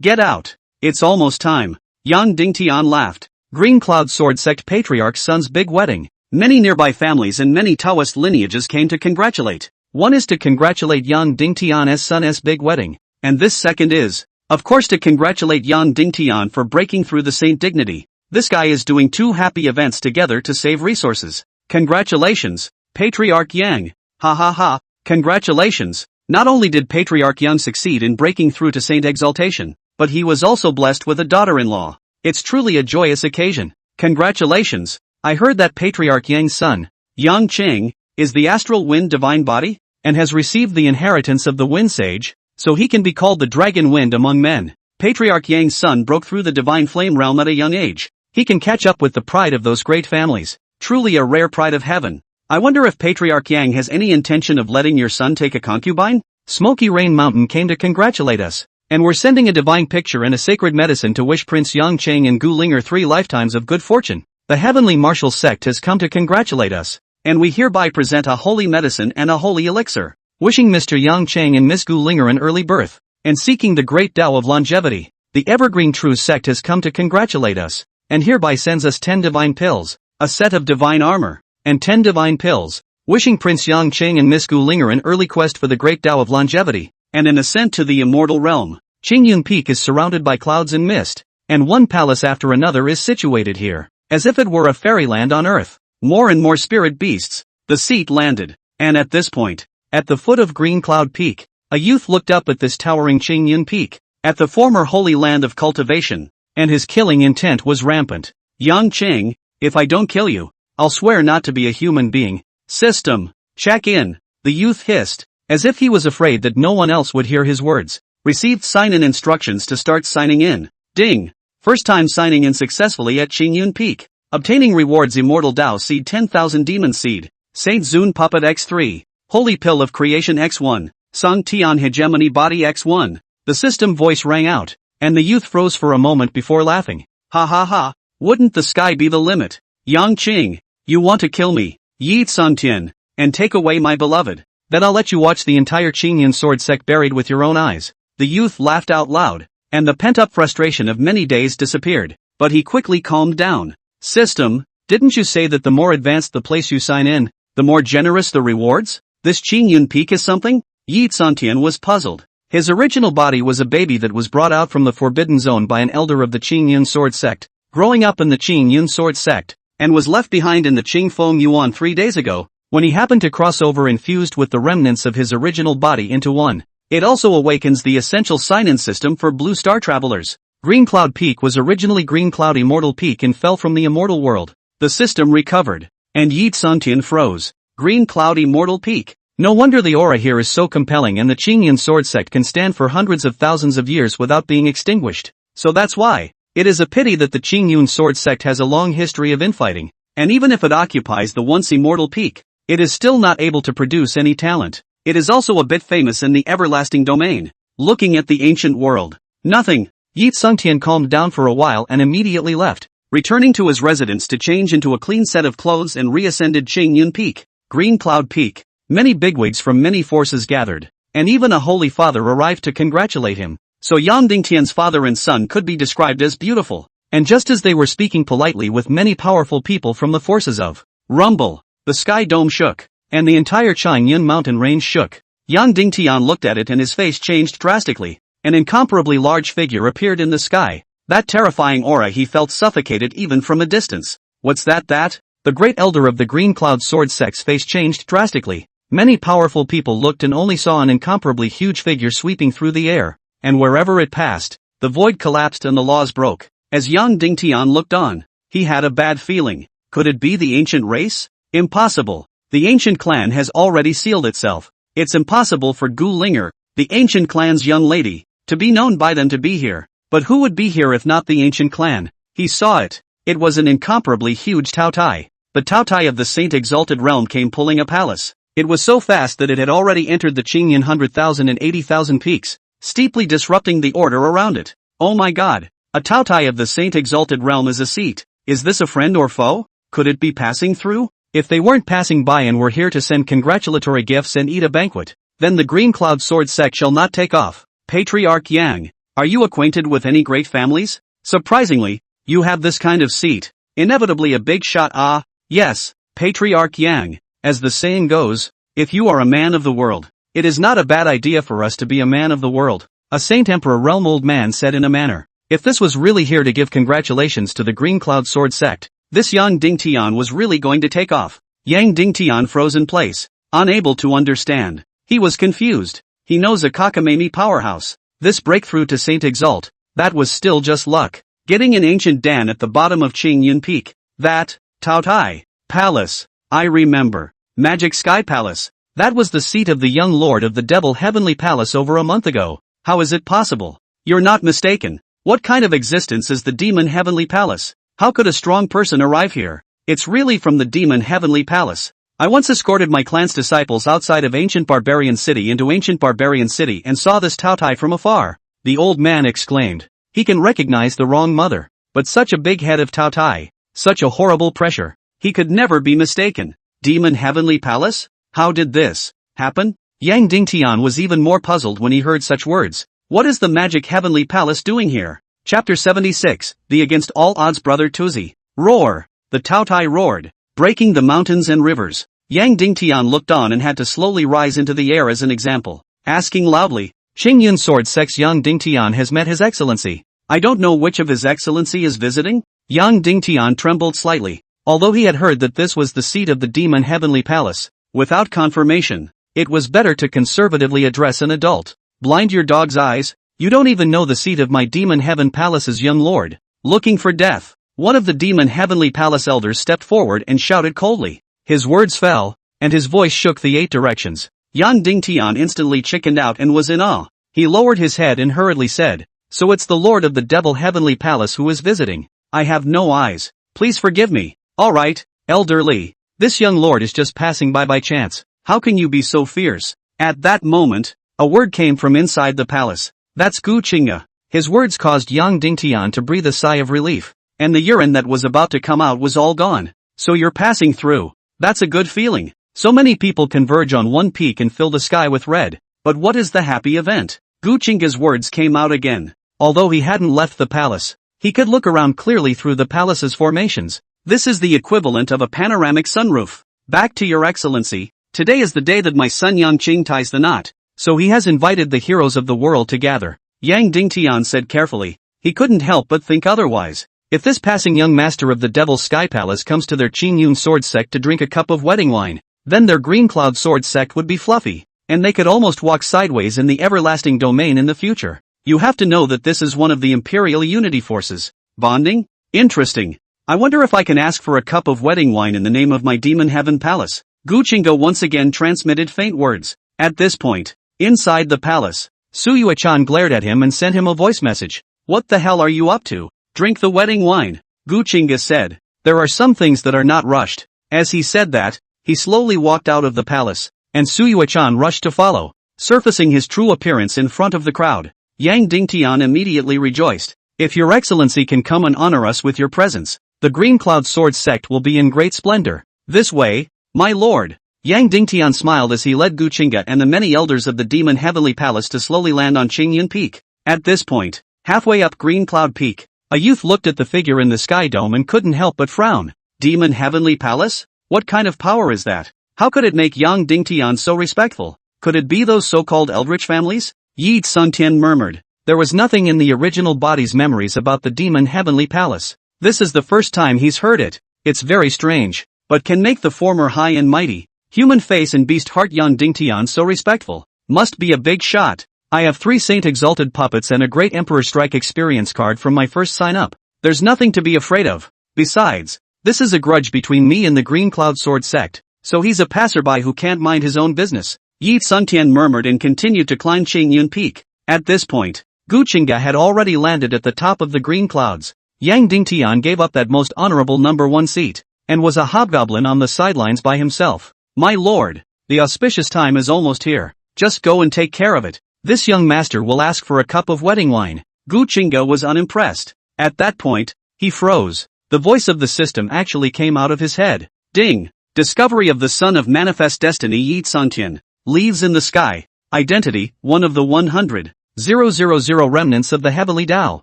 get out. It's almost time. Yang Dingtian laughed. Green Cloud Sword Sect Patriarch's son's big wedding. Many nearby families and many Taoist lineages came to congratulate. One is to congratulate Yang Dingtian's son's big wedding, and this second is, of course, to congratulate Yang Dingtian for breaking through the saint dignity. This guy is doing two happy events together to save resources. Congratulations, Patriarch Yang. Ha ha ha, congratulations. Not only did Patriarch Yang succeed in breaking through to saint exaltation, but he was also blessed with a daughter-in-law. It's truly a joyous occasion. Congratulations. I heard that Patriarch Yang's son, Yang Qingge, is the astral wind divine body, and has received the inheritance of the wind sage, so he can be called the dragon wind among men. Patriarch Yang's son broke through the divine flame realm at a young age. He can catch up with the pride of those great families. Truly a rare pride of heaven. I wonder if Patriarch Yang has any intention of letting your son take a concubine? Smoky Rain Mountain came to congratulate us, and we're sending a divine picture and a sacred medicine to wish Prince Yang Qingge and Gu Qingge 3 lifetimes of good fortune. The Heavenly Martial Sect has come to congratulate us, and we hereby present a holy medicine and a holy elixir, wishing Mr. Yang Qingge and Miss Gu Qingge an early birth, and seeking the great Tao of longevity. The Evergreen True Sect has come to congratulate us, and hereby sends us 10 divine pills, a set of divine armor, and 10 divine pills, wishing Prince Yang Qingge and Miss Gu Qingge an early quest for the great Tao of longevity, and an ascent to the immortal realm. Qingyun Peak is surrounded by clouds and mist, and one palace after another is situated here, as if it were a fairyland on earth. More and more spirit beasts. The seat landed, and at this point, at the foot of Green Cloud Peak, a youth looked up at this towering Qingyun Peak, at the former holy land of cultivation, and his killing intent was rampant. Yang Qingge, if I don't kill you, I'll swear not to be a human being. System, check in, the youth hissed, as if he was afraid that no one else would hear his words. Received sign-in instructions to start signing in. Ding. First time signing in successfully at Qingyun Peak. Obtaining rewards: Immortal Dao Seed 10,000, Demon Seed, Saint Zun Puppet X3, Holy Pill of Creation X1, Sung Tian Hegemony Body X1. The system voice rang out, and the youth froze for a moment before laughing. Ha ha ha, wouldn't the sky be the limit? Yang Qingge, you want to kill me, Yi Tsuntian, and take away my beloved? Then I'll let you watch the entire Qingyun sword sect buried with your own eyes. The youth laughed out loud, and the pent-up frustration of many days disappeared, but he quickly calmed down. System, didn't you say that the more advanced the place you sign in, the more generous the rewards? This Qingyun Peak is something? Yi Tsuntian was puzzled. His original body was a baby that was brought out from the Forbidden Zone by an elder of the Qingyun sword sect, growing up in the Qingyun sword sect, and was left behind in the Qingfeng Yuan 3 days ago, when he happened to cross over and fused with the remnants of his original body into one. It also awakens the essential sign-in system for Blue Star travelers. Green Cloud Peak was originally Green Cloud Immortal Peak and fell from the immortal world. The system recovered, and Yi Tsuntian froze. Green Cloud Immortal Peak. No wonder the aura here is so compelling, and the Qingyun sword sect can stand for hundreds of thousands of years without being extinguished. So that's why. It is a pity that the Qingyun sword sect has a long history of infighting, and even if it occupies the once immortal peak, it is still not able to produce any talent. It is also a bit famous in the everlasting domain. Looking at the ancient world. Nothing. Yi Tsuntian calmed down for a while and immediately left, returning to his residence to change into a clean set of clothes and reascended Qingyun Peak. Green Cloud Peak. Many bigwigs from many forces gathered, and even a holy father arrived to congratulate him. So Yang Dingtian's father and son could be described as beautiful. And just as they were speaking politely with many powerful people from the forces of Rumble, the sky dome shook, and the entire Qingyun mountain range shook. Yang Dingtian looked at it and his face changed drastically. An incomparably large figure appeared in the sky. That terrifying aura, he felt suffocated even from a distance. What's that? The great elder of the Green Cloud sword sect's face changed drastically. Many powerful people looked and only saw an incomparably huge figure sweeping through the air, and wherever it passed, the void collapsed and the laws broke. As Yang Dingtian looked on, he had a bad feeling. Could it be the ancient race? Impossible. The ancient clan has already sealed itself. It's impossible for Gu Qingge, the ancient clan's young lady, to be known by them to be here. But who would be here if not the ancient clan? He saw it. It was an incomparably huge Taotai. The Taotai of the Saint Exalted Realm came pulling a palace. It was so fast that it had already entered the Qingyan 100,000 and 80,000 peaks, steeply disrupting the order around it. Oh my god! A Taotai of the Saint Exalted Realm is a seat. Is this a friend or foe? Could it be passing through? If they weren't passing by and were here to send congratulatory gifts and eat a banquet, then the Green Cloud Sword sect shall not take off. Patriarch Yang, are you acquainted with any great families? Surprisingly, you have this kind of seat. Inevitably a big shot. Ah, yes, Patriarch Yang. As the saying goes, if you are a man of the world, it is not a bad idea for us to be a man of the world. A Saint Emperor Realm old man said in a manner. If this was really here to give congratulations to the Green Cloud Sword sect, this Yang Dingtian was really going to take off. Yang Dingtian froze in place, unable to understand. He was confused. He knows a cockamamie powerhouse. This breakthrough to Saint Exalt, that was still just luck. Getting an ancient Dan at the bottom of Qingyan Peak. That, Taotai Palace. I remember. Magic Sky Palace. That was the seat of the young lord of the Devil Heavenly Palace over a month ago. How is it possible? You're not mistaken. What kind of existence is the Demon Heavenly Palace? How could a strong person arrive here? It's really from the Demon Heavenly Palace. I once escorted my clan's disciples outside of ancient Barbarian City into ancient Barbarian City and saw this Taotai from afar. The old man exclaimed. He can recognize the wrong mother. But such a big head of Taotai. Such a horrible pressure. He could never be mistaken. Demon Heavenly Palace? How did this happen? Yang Dingtian was even more puzzled when he heard such words. What is the Magic Heavenly Palace doing here? Chapter 76, The Against All Odds Brother Tuzi. Roar! The Taotai roared, breaking the mountains and rivers. Yang Dingtian looked on and had to slowly rise into the air as an example, asking loudly, Qingyan Sword Sect's Yang Dingtian has met His Excellency. I don't know which of His Excellency is visiting? Yang Dingtian trembled slightly, although he had heard that this was the seat of the Demon Heavenly Palace. Without confirmation, it was better to conservatively address an adult. Blind your dog's eyes? You don't even know the seat of my Demon Heaven Palace's young lord. Looking for death. One of the Demon Heavenly Palace elders stepped forward and shouted coldly. His words fell, and his voice shook the 8 directions. Yang Dingtian instantly chickened out and was in awe. He lowered his head and hurriedly said, So it's the Lord of the Devil Heavenly Palace who is visiting. I have no eyes. Please forgive me. Alright, Elder Li. This young lord is just passing by chance. How can you be so fierce? At that moment, a word came from inside the palace. That's Gu Qingge. His words caused Yang Dingtian to breathe a sigh of relief. And the urine that was about to come out was all gone. So you're passing through. That's a good feeling. So many people converge on one peak and fill the sky with red. But what is the happy event? Gu Qingge's words came out again. Although he hadn't left the palace, he could look around clearly through the palace's formations. This is the equivalent of a panoramic sunroof. Back to your excellency. Today is the day that my son Yang Qing ties the knot. So he has invited the heroes of the world to gather. Yang Dingtian said carefully. He couldn't help but think otherwise. If this passing young master of the Devil's Sky Palace comes to their Qingyan Sword sect to drink a cup of wedding wine, then their Green Cloud Sword sect would be fluffy, and they could almost walk sideways in the everlasting domain in the future. You have to know that this is one of the Imperial Unity Forces. Bonding? Interesting. I wonder if I can ask for a cup of wedding wine in the name of my Demon Heaven Palace. Gu Qingge once again transmitted faint words. At this point, inside the palace, Su Yuechan glared at him and sent him a voice message. What the hell are you up to? Drink the wedding wine, Gu Qingge said. There are some things that are not rushed. As he said that, he slowly walked out of the palace, and Su Yuechan rushed to follow, surfacing his true appearance in front of the crowd. Yang Dingtian immediately rejoiced. If your excellency can come and honor us with your presence, the Green Cloud Sword sect will be in great splendor. This way, my lord. Yang Dingtian smiled as he led Gu Qingge and the many elders of the Demon Heavenly Palace to slowly land on Qingyan Peak. At this point, halfway up Green Cloud Peak, a youth looked at the figure in the sky dome and couldn't help but frown. Demon Heavenly Palace? What kind of power is that? How could it make Yang Dingtian so respectful? Could it be those so-called eldritch families? Yi Sun-Tian murmured. There was nothing in the original body's memories about the Demon Heavenly Palace. This is the first time he's heard it. It's very strange, but can make the former high and mighty, human face and beast heart Yang Dingtian so respectful. Must be a big shot. I have 3 Saint Exalted puppets and a Great Emperor Strike experience card from my first sign-up. There's nothing to be afraid of. Besides, this is a grudge between me and the Green Cloud Sword sect, So he's a passerby who can't mind his own business. Yi Tsungtian murmured and continued to climb Qingyun Peak. At this point, Gu Qingge had already landed at the top of the green clouds. Yang Dingtian gave up that most honorable #1 seat, and was a hobgoblin on the sidelines by himself. My lord, the auspicious time is almost here. Just go and take care of it. This young master will ask for a cup of wedding wine. Gu Qingge was unimpressed. At that point, he froze. The voice of the system actually came out of his head. Ding! Discovery of the son of manifest destiny Yi Tsungtian. Leaves in the sky. Identity, one of the 100,000 remnants of the heavenly Tao.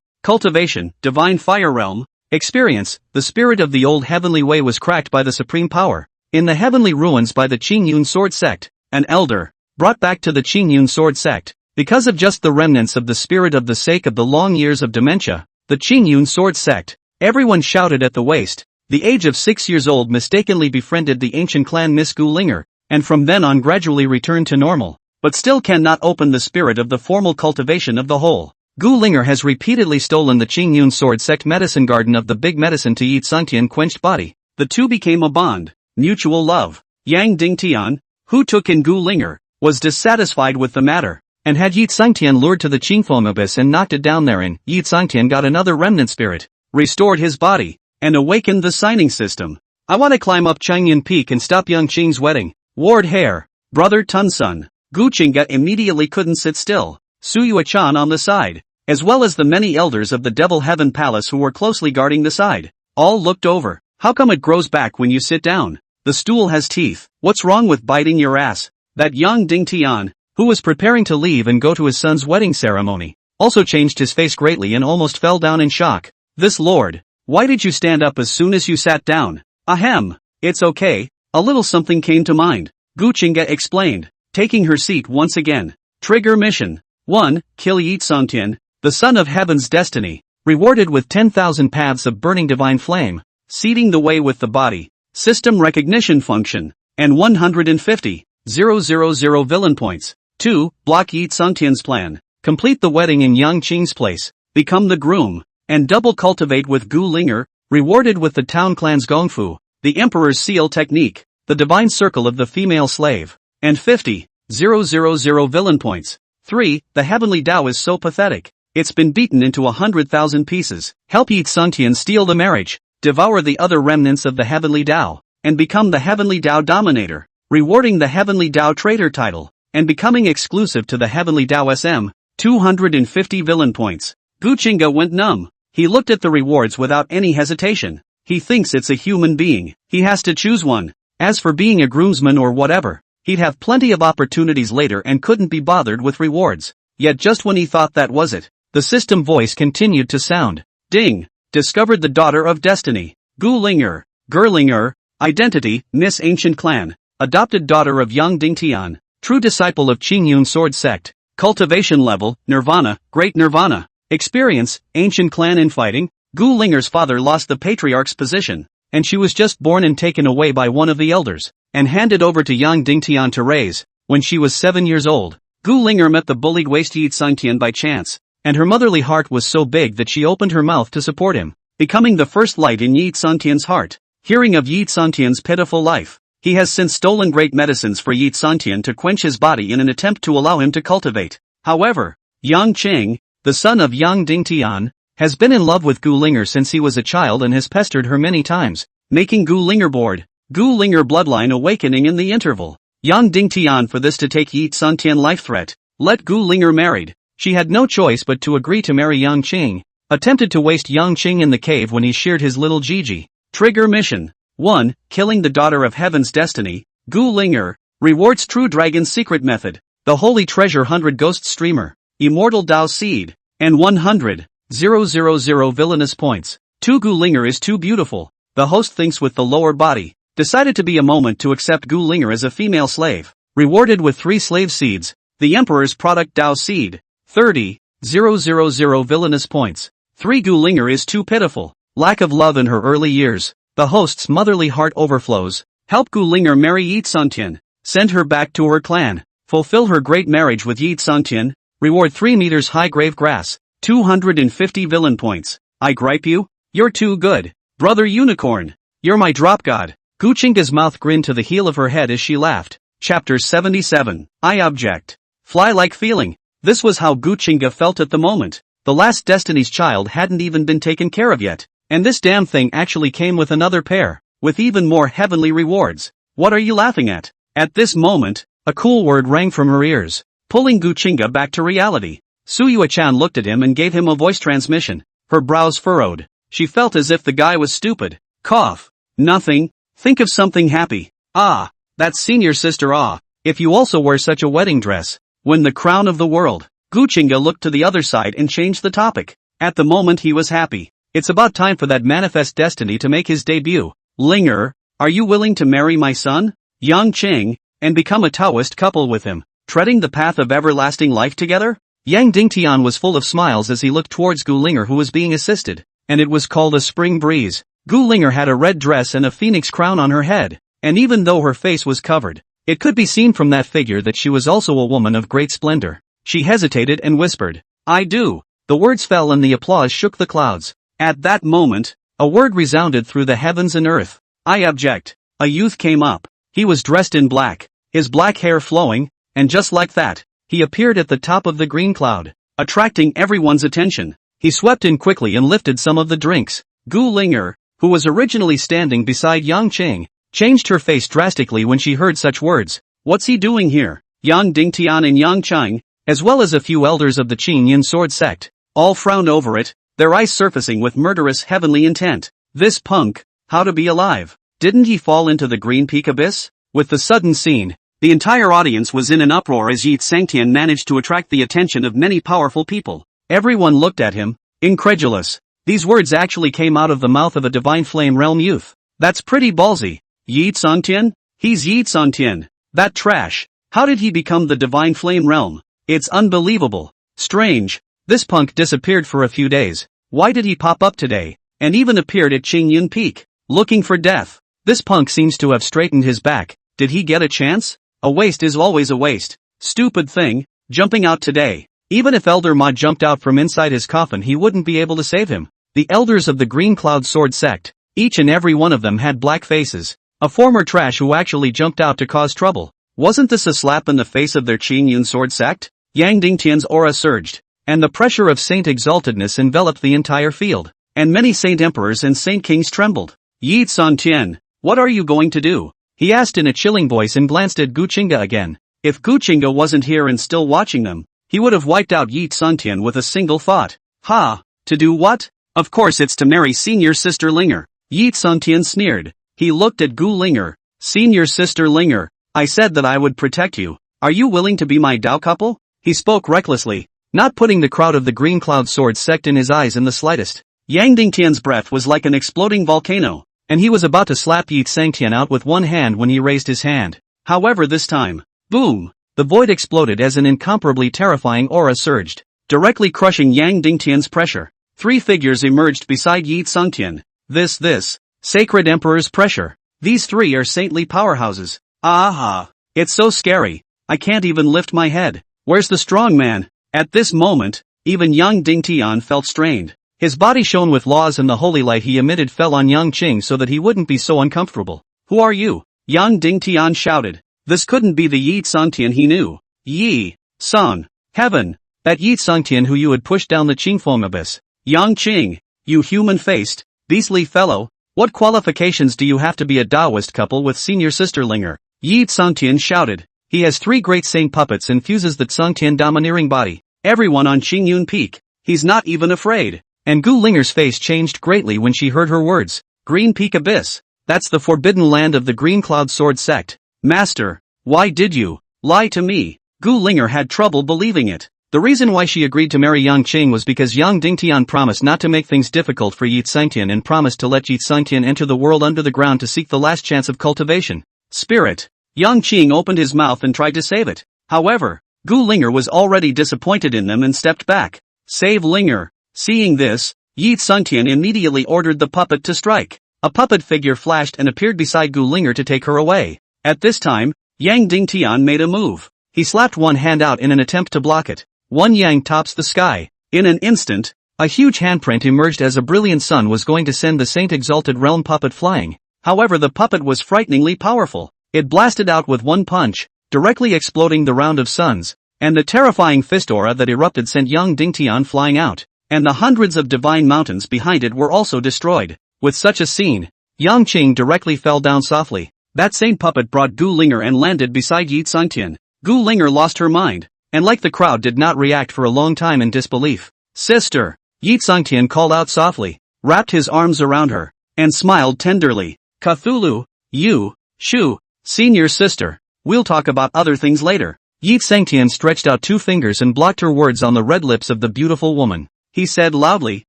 Cultivation, divine fire realm. Experience, the spirit of the old heavenly way was cracked by the supreme power. In the heavenly ruins by the Qingyun sword sect. An elder, brought back to the Qingyun sword sect. Because of just the remnants of the spirit of the sake of the long years of dementia. The Qingyun sword sect. Everyone shouted at the waist. The age of 6 years old mistakenly befriended the ancient clan Miss Gu Qingge, and from then on gradually returned to normal, but still cannot open the spirit of the formal cultivation of the whole. Gu Qingge has repeatedly stolen the Qingyun sword sect medicine garden of the big medicine to Yi Tsungtian quenched body. The two became a bond, mutual love. Yang Dingtian, who took in Gu Qingge, was dissatisfied with the matter, and had Yi Tsungtian lured to the Qingfeng abyss and knocked it down therein. Yi Tsungtian got another remnant spirit, restored his body, and awakened the signing system. I want to climb up Qingyun Peak and stop young Qing's wedding. Ward Hair, brother Tunsun. Gu Qingge immediately couldn't sit still. Suyue-chan on the side, as well as the many elders of the Devil Heaven Palace who were closely guarding the side, all looked over. How come it grows back when you sit down? The stool has teeth. What's wrong with biting your ass? That young Dingtian, who was preparing to leave and go to his son's wedding ceremony, also changed his face greatly and almost fell down in shock. This lord, why did you stand up as soon as you sat down? Ahem, it's okay, a little something came to mind, Gu Qingge explained, taking her seat once again. Trigger mission. 1. Kill Yi Tsungtian, the son of heaven's destiny, rewarded with 10,000 paths of burning divine flame, seeding the way with the body, system recognition function, and 150,000 villain points. 2. Block Yi Tsungtian's plan, complete the wedding in Yang Qing's place, become the groom, and double cultivate with Gu Qingge, rewarded with the town clan's gongfu, the emperor's seal technique, the divine circle of the female slave, and 50,000 villain points. 3. The heavenly Tao is so pathetic. It's been beaten into 100,000 pieces. Help Yi Tsungtian steal the marriage, devour the other remnants of the heavenly Tao, and become the heavenly Tao dominator, rewarding the heavenly Tao traitor title, and becoming exclusive to the heavenly Tao SM, 250 villain points. Gu Qingge went numb. He looked at the rewards without any hesitation. He thinks it's a human being. He has to choose one. As for being a groomsman or whatever, he'd have plenty of opportunities later and couldn't be bothered with rewards. Yet just when he thought that was it, the system voice continued to sound. Ding! Discovered the daughter of destiny. Gu Qingge. Gerlinger. Identity, Miss Ancient Clan. Adopted daughter of Yang Dingtian. True disciple of Qingyun Sword Sect. Cultivation level, Nirvana, Great Nirvana. Experience, Ancient Clan infighting. Gu Qingge's father lost the patriarch's position, and she was just born and taken away by one of the elders, and handed over to Yang Dingtian to raise. When she was 7 years old, Gu Qingge met the bullied waste Yi Tsungtian by chance, and her motherly heart was so big that she opened her mouth to support him, becoming the first light in Yi Tsungtian's heart. Hearing of Yi Tsungtian's pitiful life, he has since stolen great medicines for Yi Tsungtian to quench his body in an attempt to allow him to cultivate. However, Yang Qing, the son of Yang Dingtian, has been in love with Gu Qingge since he was a child and has pestered her many times, making Gu Qingge bored. Gu Qingge bloodline awakening in the interval. Yang Dingtian for this to take Yi Tsungtian life threat, let Gu Qingge married. She had no choice but to agree to marry Yang Qing. Attempted to waste Yang Qing in the cave when he sheared his little Gigi. Trigger mission. 1. Killing the daughter of heaven's destiny. Gu Qingge. Rewards true dragon's secret method. The holy treasure 100 ghost streamer. Immortal Tao seed. And 100,000 villainous points. 2. Gu Qingge is too beautiful. The host thinks with the lower body. Decided to be a moment to accept Gu Qingge as a female slave. Rewarded with 3 slave seeds. The emperor's product Tao seed. 30,000 villainous points. 3. Gu Qingge is too pitiful. Lack of love in her early years. The host's motherly heart overflows. Help Gu Qingge marry Yi Tsungtian. Send her back to her clan. Fulfill her great marriage with Yi Tsungtian. Reward 3 meters high grave grass. 250 villain points. I gripe you? You're too good. Brother Unicorn. You're my drop god. Gu Qingge's mouth grinned to the heel of her head as she laughed. Chapter 77. I object. Fly-like feeling. This was how Gu Qingge felt at the moment. The last Destiny's Child hadn't even been taken care of yet. And this damn thing actually came with another pair, with even more heavenly rewards. What are you laughing at? At this moment, a cool word rang from her ears, pulling Gu Qingge back to reality. Suyue-chan looked at him and gave him a voice transmission. Her brows furrowed. She felt as if the guy was stupid. Cough. Nothing. Think of something happy. Ah. That's senior sister. Ah. If you also wear such a wedding dress. Win the crown of the world. Gu Qingge looked to the other side and changed the topic. At the moment he was happy. It's about time for that manifest destiny to make his debut. Linger, are you willing to marry my son, Yang Qing, and become a Taoist couple with him, treading the path of everlasting life together? Yang Dingtian was full of smiles as he looked towards Gu Linger, who was being assisted, and it was called a spring breeze. Gu Linger had a red dress and a phoenix crown on her head, and even though her face was covered, it could be seen from that figure that she was also a woman of great splendor. She hesitated and whispered, I do. The words fell and the applause shook the clouds. At that moment, a word resounded through the heavens and earth. I object. A youth came up. He was dressed in black, his black hair flowing, and just like that, he appeared at the top of the green cloud, attracting everyone's attention. He swept in quickly and lifted some of the drinks. Gu Linger, who was originally standing beside Yang Qing, changed her face drastically when she heard such words. What's he doing here? Yang Dingtian and Yang Qing, as well as a few elders of the Qing Yin sword sect, all frowned over it, their eyes surfacing with murderous heavenly intent. This punk, how to be alive? Didn't he fall into the green peak abyss? With the sudden scene, the entire audience was in an uproar as Yi Tsangtian managed to attract the attention of many powerful people. Everyone looked at him, incredulous. These words actually came out of the mouth of a divine flame realm youth. That's pretty ballsy. Yi Tsangtian? He's Yi Tsangtian. That trash. How did he become the divine flame realm? It's unbelievable. Strange. This punk disappeared for a few days. Why did he pop up today, and even appeared at Qingyun Peak, looking for death? This punk seems to have straightened his back. Did he get a chance? A waste is always a waste. Stupid thing, jumping out today. Even if Elder Ma jumped out from inside his coffin, he wouldn't be able to save him. The elders of the Green Cloud Sword sect, each and every one of them had black faces. A former trash who actually jumped out to cause trouble. Wasn't this a slap in the face of their Qingyun Sword sect? Yang Dingtian's aura surged, and the pressure of saint exaltedness enveloped the entire field, and many saint emperors and saint kings trembled. Yi Tsangtian, what are you going to do? He asked in a chilling voice and glanced at Gu Qingge again. If Gu Qingge wasn't here and still watching them, he would have wiped out Yi Tsangtian with a single thought. Ha! To do what? Of course it's to marry senior sister Linger. Yi Tsangtian sneered. He looked at Gu Linger. Senior sister Linger, I said that I would protect you. Are you willing to be my Dao couple? He spoke recklessly, not putting the crowd of the Green Cloud Sword sect in his eyes in the slightest. Yang Dingtian's breath was like an exploding volcano, and he was about to slap Yi Tsangtian out with one hand when he raised his hand. However, this time, boom! The void exploded as an incomparably terrifying aura surged, directly crushing Yang Dingtian's pressure. Three figures emerged beside Yi Tsangtian. This, Sacred Emperor's pressure. These three are saintly powerhouses. Aha! It's so scary. I can't even lift my head. Where's the strong man? At this moment, even Yang Dingtian felt strained. His body shone with laws, and the holy light he emitted fell on Yang Qing so that he wouldn't be so uncomfortable. Who are you? Yang Dingtian shouted. This couldn't be the Yi Tsangtian he knew. Yi Tsang. Heaven. That Yi Tsangtian who you had pushed down the Qingfeng abyss. Yang Qing. You human-faced, beastly fellow. What qualifications do you have to be a Taoist couple with senior sister Linger? Yi Tsangtian shouted. He has three great saint puppets and fuses the Tsangtian domineering body. Everyone on Qingyun Peak. He's not even afraid. And Gu Linger's face changed greatly when she heard her words. Green Peak Abyss. That's the forbidden land of the Green Cloud Sword sect. Master, why did you lie to me? Gu Linger had trouble believing it. The reason why she agreed to marry Yang Qing was because Yang Dingtian promised not to make things difficult for Yi Tsangtian and promised to let Yi Tsangtian enter the world under the ground to seek the last chance of cultivation. Spirit. Yang Qing opened his mouth and tried to save it. However, Gu Linger was already disappointed in them and stepped back. Save Linger. Seeing this, Yi Tsangtian immediately ordered the puppet to strike. A puppet figure flashed and appeared beside Gu Linger to take her away. At this time, Yang Dingtian made a move. He slapped one hand out in an attempt to block it. One yang tops the sky. In an instant, a huge handprint emerged as a brilliant sun was going to send the saint exalted realm puppet flying. However, the puppet was frighteningly powerful. It blasted out with one punch, directly exploding the round of suns, and the terrifying fist aura that erupted sent young Dingtian flying out, and the hundreds of divine mountains behind it were also destroyed. With such a scene, Yang Qing directly fell down softly. That same puppet brought Gu Qingge and landed beside Yi Tsangtian. Gu Qingge lost her mind, and like the crowd did not react for a long time in disbelief. Sister! Yi Tsangtian called out softly, wrapped his arms around her, and smiled tenderly. Cthulhu, you, Shu, senior sister, we'll talk about other things later. Yi Tsangtian stretched out two fingers and blocked her words on the red lips of the beautiful woman. He said loudly,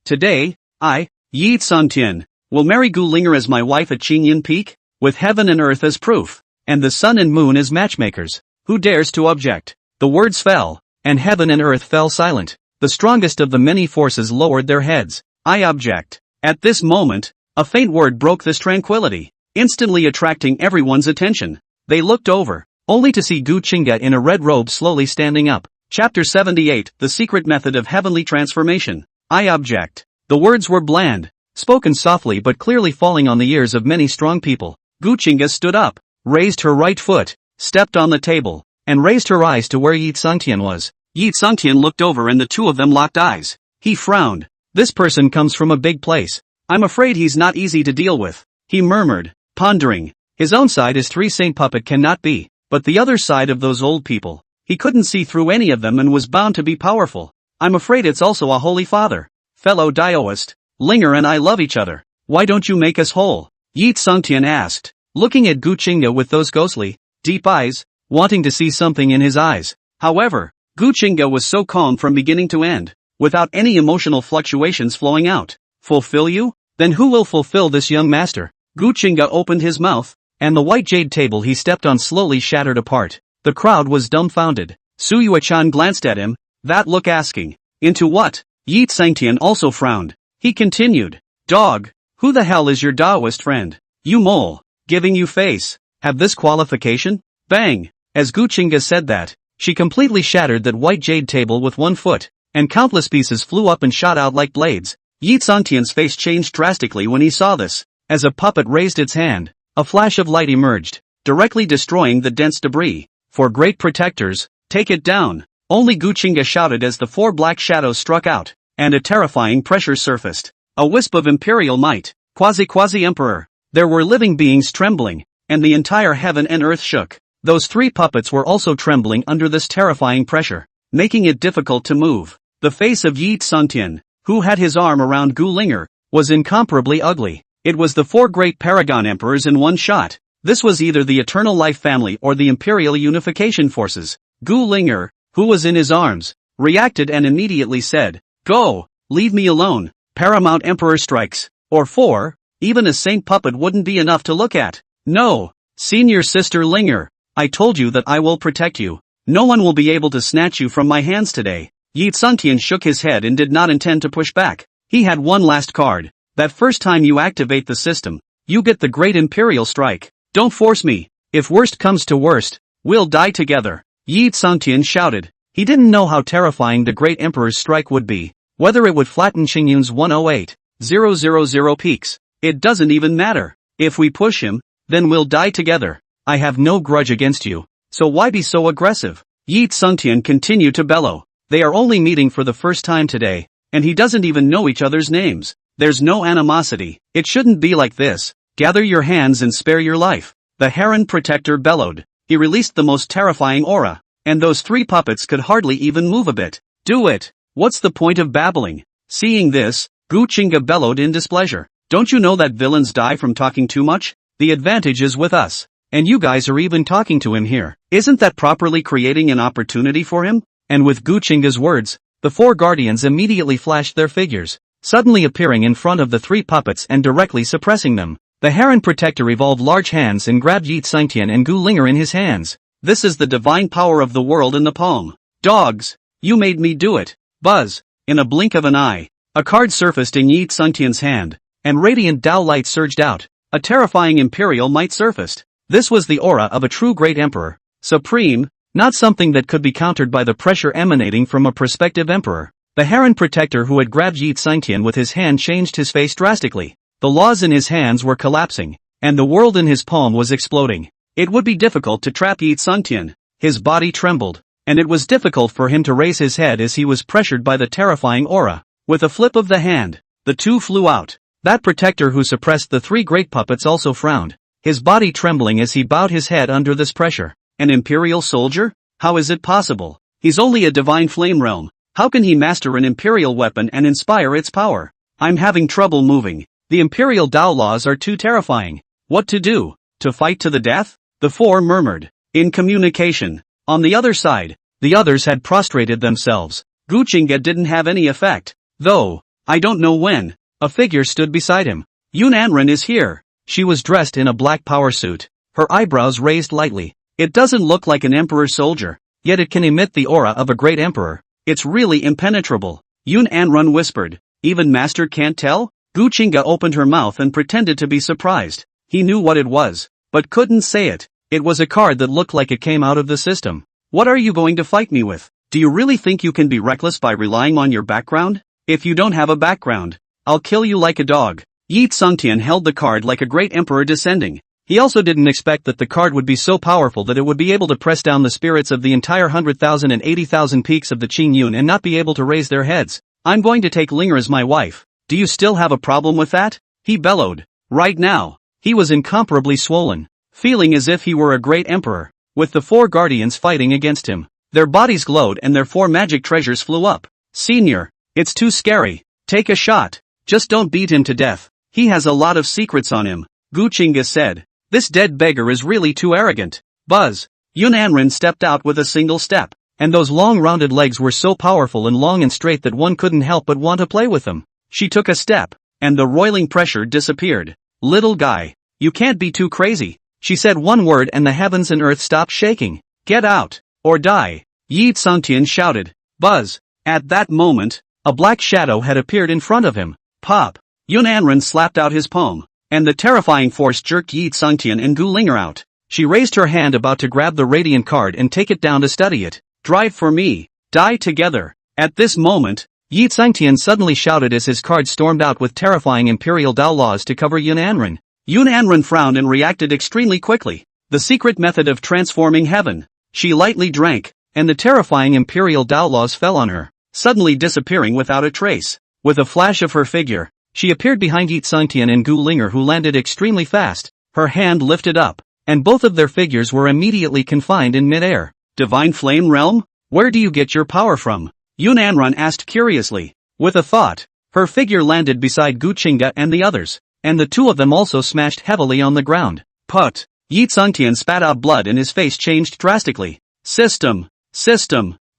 today, I, Yi Tsangtian, will marry Gu Qingge as my wife at Qingyan Peak, with heaven and earth as proof, and the sun and moon as matchmakers. Who dares to object? The words fell, and heaven and earth fell silent. The strongest of the many forces lowered their heads. I object. At this moment, a faint word broke this tranquility, instantly attracting everyone's attention. They looked over, only to see Gu Qingge in a red robe slowly standing up. Chapter 78, The Secret Method of Heavenly Transformation. I object. The words were bland, spoken softly but clearly falling on the ears of many strong people. Gu Qingge stood up, raised her right foot, stepped on the table, and raised her eyes to where Yi Tsangtian was. Yi Tsangtian looked over and the two of them locked eyes. He frowned. This person comes from a big place. I'm afraid he's not easy to deal with. He murmured, pondering. His own side is three saint puppet cannot be, but the other side of those old people. He couldn't see through any of them and was bound to be powerful. I'm afraid it's also a holy father. Fellow Daoist, Qingge and I love each other. Why don't you make us whole? Yi Tsangtian asked, looking at Gu Qingge with those ghostly, deep eyes, wanting to see something in his eyes. However, Gu Qingge was so calm from beginning to end, without any emotional fluctuations flowing out. Fulfill you? Then who will fulfill this young master? Gu Qingge opened his mouth, and the white jade table he stepped on slowly shattered apart. The crowd was dumbfounded. Su Yuechan glanced at him, that look asking, into what? Yi Tsangtian also frowned. He continued, dog, who the hell is your Daoist friend? You mole, giving you face, have this qualification? Bang! As Gu Qingge said that, she completely shattered that white jade table with one foot, and countless pieces flew up and shot out like blades. Yi Tsangtian's face changed drastically when he saw this. As a puppet raised its hand, a flash of light emerged, directly destroying the dense debris. For great protectors, take it down. Only Gu Qingge shouted as the four black shadows struck out, and a terrifying pressure surfaced. A wisp of imperial might, quasi-emperor. There were living beings trembling, and the entire heaven and earth shook. Those three puppets were also trembling under this terrifying pressure, making it difficult to move. The face of Yi Tsangtian, who had his arm around Gu Qingge, was incomparably ugly. It was the four great paragon emperors in one shot. This was either the Eternal Life family or the Imperial Unification Forces. Gu Qingge, who was in his arms, reacted and immediately said, go, leave me alone, Paramount Emperor strikes. Or four, even a saint puppet wouldn't be enough to look at. No, senior sister Qingge, I told you that I will protect you. No one will be able to snatch you from my hands today. Yi Tsangtian shook his head and did not intend to push back. He had one last card. That first time you activate the system, you get the Great Imperial Strike. Don't force me. If worst comes to worst, we'll die together. Yi Tsangtian shouted. He didn't know how terrifying the Great Emperor's strike would be. Whether it would flatten Qingyun's 108,000 peaks. It doesn't even matter. If we push him, then we'll die together. I have no grudge against you. So why be so aggressive? Yi Tsangtian continued to bellow. They are only meeting for the first time today, and he doesn't even know each other's names. There's no animosity. It shouldn't be like this. Gather your hands and spare your life. The Heron Protector bellowed. He released the most terrifying aura, and those three puppets could hardly even move a bit. Do it. What's the point of babbling? Seeing this, Gu Qingge bellowed in displeasure. Don't you know that villains die from talking too much? The advantage is with us. And you guys are even talking to him here. Isn't that properly creating an opportunity for him? And with Gu Qingge's words, the four guardians immediately flashed their figures, suddenly appearing in front of the three puppets and directly suppressing them. The Heron Protector evolved large hands and grabbed Yi Tsangtian and Gu Qingge in his hands. This is the divine power of the world in the palm. Dogs! You made me do it. Buzz! In a blink of an eye, a card surfaced in Yi Tsangtian's hand, and radiant Dao light surged out. A terrifying imperial might surfaced. This was the aura of a true great emperor. Supreme, not something that could be countered by the pressure emanating from a prospective emperor. The Heron Protector who had grabbed Yi Tsangtian with his hand changed his face drastically. The laws in his hands were collapsing, and the world in his palm was exploding. It would be difficult to trap Yi Tsungtian. His body trembled, and it was difficult for him to raise his head as he was pressured by the terrifying aura. With a flip of the hand, the two flew out. That protector who suppressed the three great puppets also frowned, his body trembling as he bowed his head under this pressure. An imperial soldier? How is it possible? He's only a divine flame realm. How can he master an imperial weapon and inspire its power? I'm having trouble moving. The imperial Dao laws are too terrifying. What to do? To fight to the death? The four murmured. In communication. On the other side, the others had prostrated themselves. Gu Qingge didn't have any effect. Though, I don't know when. A figure stood beside him. Yun Anren is here. She was dressed in a black power suit. Her eyebrows raised lightly. It doesn't look like an emperor's soldier, yet it can emit the aura of a great emperor. It's really impenetrable. Yun Anren whispered. Even master can't tell? Gu Qingge opened her mouth and pretended to be surprised. He knew what it was, but couldn't say it. It was a card that looked like it came out of the system. What are you going to fight me with? Do you really think you can be reckless by relying on your background? If you don't have a background, I'll kill you like a dog. Yi Tsungtian held the card like a great emperor descending. He also didn't expect that the card would be so powerful that it would be able to press down the spirits of the entire 100,000 and 80,000 peaks of the Qingyun and not be able to raise their heads. I'm going to take Linger as my wife. Do you still have a problem with that? He bellowed. Right now, he was incomparably swollen, feeling as if he were a great emperor, with the four guardians fighting against him. Their bodies glowed and their four magic treasures flew up. Senior, it's too scary. Take a shot. Just don't beat him to death. He has a lot of secrets on him, Gu Qingge said. This dead beggar is really too arrogant. Buzz. Yun Anren stepped out with a single step, and those long rounded legs were so powerful and long and straight that one couldn't help but want to play with them. She took a step, and the roiling pressure disappeared. Little guy, you can't be too crazy. She said one word and the heavens and earth stopped shaking. Get out, or die, Yi Tsungtian shouted. Buzz. At that moment, a black shadow had appeared in front of him. Pop. Yun Anren slapped out his palm, and the terrifying force jerked Yi Tsungtian and Gu Linger out. She raised her hand about to grab the radiant card and take it down to study it. Drive for me. Die together. At this moment, Yi Tsungtian suddenly shouted as his card stormed out with terrifying imperial Dao laws to cover Yun Anren. Yun Anren frowned and reacted extremely quickly. The secret method of transforming heaven. She lightly drank, and the terrifying imperial Dao laws fell on her, suddenly disappearing without a trace. With a flash of her figure, she appeared behind Yi Tsungtian and Gu Linger, who landed extremely fast. Her hand lifted up, and both of their figures were immediately confined in midair. Divine Flame Realm? Where do you get your power from? Yun Anren asked curiously. With a thought, her figure landed beside Gu Qingge and the others, and the two of them also smashed heavily on the ground. Put! Yi Tsungtian spat out blood and his face changed drastically. System!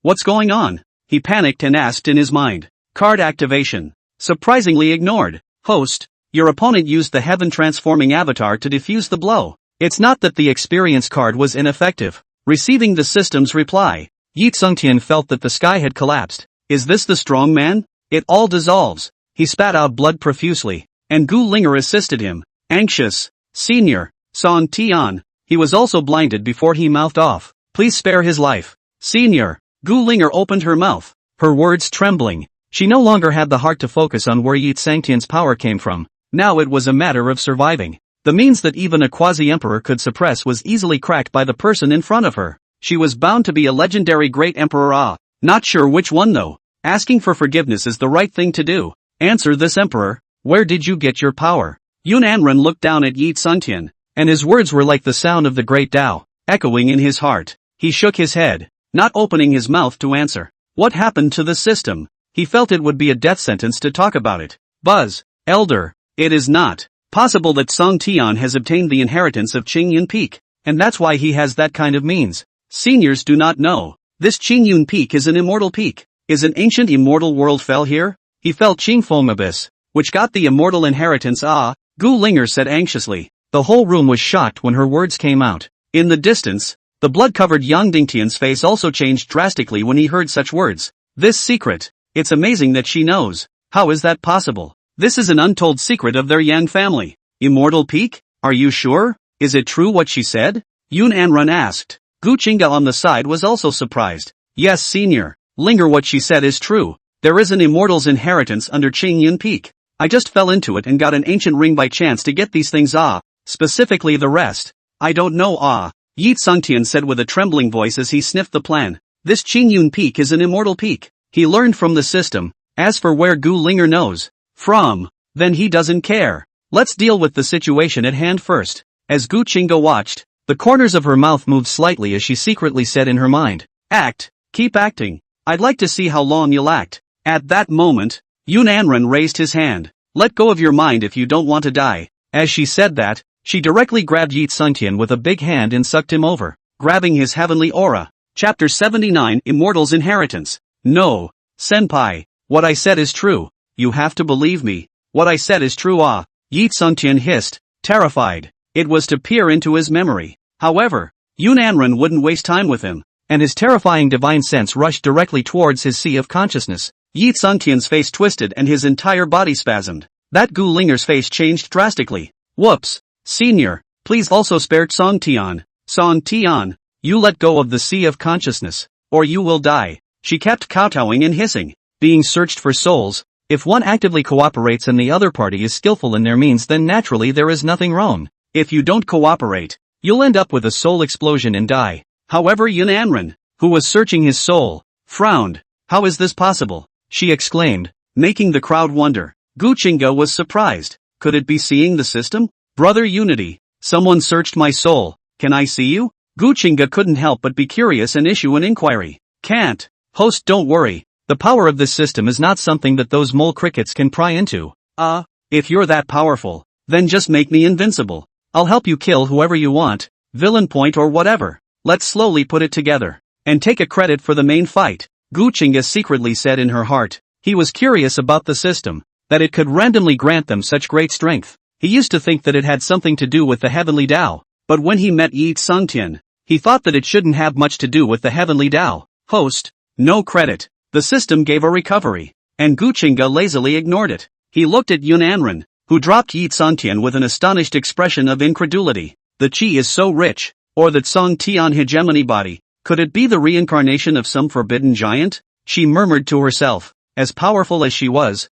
What's going on? He panicked and asked in his mind. Card activation. Surprisingly ignored. Host, your opponent used the heaven transforming avatar to defuse the blow. It's not that the experience card was ineffective. Receiving the system's reply, Yi Tsungtian felt that the sky had collapsed. Is this the strong man? It all dissolves. He spat out blood profusely, and Gu Linger assisted him. Anxious. Senior. San Tian. He was also blinded before he mouthed off. Please spare his life. Senior. Gu Linger opened her mouth, her words trembling. She no longer had the heart to focus on where Yi Tsungtian's power came from. Now it was a matter of surviving. The means that even a quasi-emperor could suppress was easily cracked by the person in front of her. She was bound to be a legendary great emperor. Not sure which one though. Asking for forgiveness is the right thing to do. Answer this emperor. Where did you get your power? Yun Anren looked down at Yi Tsungtian, and his words were like the sound of the great Tao, echoing in his heart. He shook his head, not opening his mouth to answer. What happened to the system? He felt it would be a death sentence to talk about it. Buzz. Elder. It is not possible that Song Tian has obtained the inheritance of Qingyun Peak, and that's why he has that kind of means. Seniors do not know. This Qingyun Peak is an immortal peak. Is an ancient immortal world fell here? He felt Qingfeng Abyss, which got the immortal inheritance. Gu Linger said anxiously. The whole room was shocked when her words came out. In the distance, the blood-covered Yang Dingtian's face also changed drastically when he heard such words. This secret. It's amazing that she knows. How is that possible? This is an untold secret of their Yang family. Immortal Peak? Are you sure? Is it true what she said? Yun Anren asked. Gu Qingge on the side was also surprised. Yes, senior. Linger, what she said is true. There is an immortal's inheritance under Qingyun Peak. I just fell into it and got an ancient ring by chance to get these things. specifically the rest. I don't know Yi Sungtian said with a trembling voice as he sniffed the plan. This Qingyun peak is an immortal peak. He learned from the system. As for where Gu Qingge knows from, then he doesn't care. Let's deal with the situation at hand first. As Gu Qingge watched, the corners of her mouth moved slightly as she secretly said in her mind, act, keep acting. I'd like to see how long you'll act. At that moment, Yun Anren raised his hand. Let go of your mind if you don't want to die. As she said that, she directly grabbed Yi Sungtian with a big hand and sucked him over, grabbing his heavenly aura. Chapter 79 Immortals Inheritance. No, senpai, what I said is true. You have to believe me. What I said is true Yi Sungtian hissed, terrified. It was to peer into his memory. However, Yun Anren wouldn't waste time with him, and his terrifying divine sense rushed directly towards his sea of consciousness. Yi Sungtian's face twisted and his entire body spasmed. That Gu Qingge's face changed drastically. Whoops. Senior, please also spare Song Tian. Song Tian, you let go of the sea of consciousness, or you will die. She kept kowtowing and hissing. Being searched for souls. If one actively cooperates and the other party is skillful in their means, then naturally there is nothing wrong. If you don't cooperate, you'll end up with a soul explosion and die. However, Yun Anren, who was searching his soul, frowned. How is this possible? She exclaimed, making the crowd wonder. Gu Qingge was surprised. Could it be seeing the system? Brother Unity, someone searched my soul. Can I see you? Gu Qingge couldn't help but be curious and issue an inquiry. Can't. Host, don't worry. The power of this system is not something that those mole crickets can pry into. If you're that powerful, then just make me invincible. I'll help you kill whoever you want, villain point or whatever. Let's slowly put it together, and take a credit for the main fight. Gu Qingge secretly said in her heart. He was curious about the system, that it could randomly grant them such great strength. He used to think that it had something to do with the heavenly Tao, but when he met Yi Sungtian, he thought that it shouldn't have much to do with the heavenly Tao. Host, no credit. The system gave a recovery, and Gu Qingge lazily ignored it. He looked at Yun Anren, who dropped Yi Sungtian with an astonished expression of incredulity. The qi is so rich, or that Song Tian hegemony body, could it be the reincarnation of some forbidden giant? She murmured to herself. As powerful as she was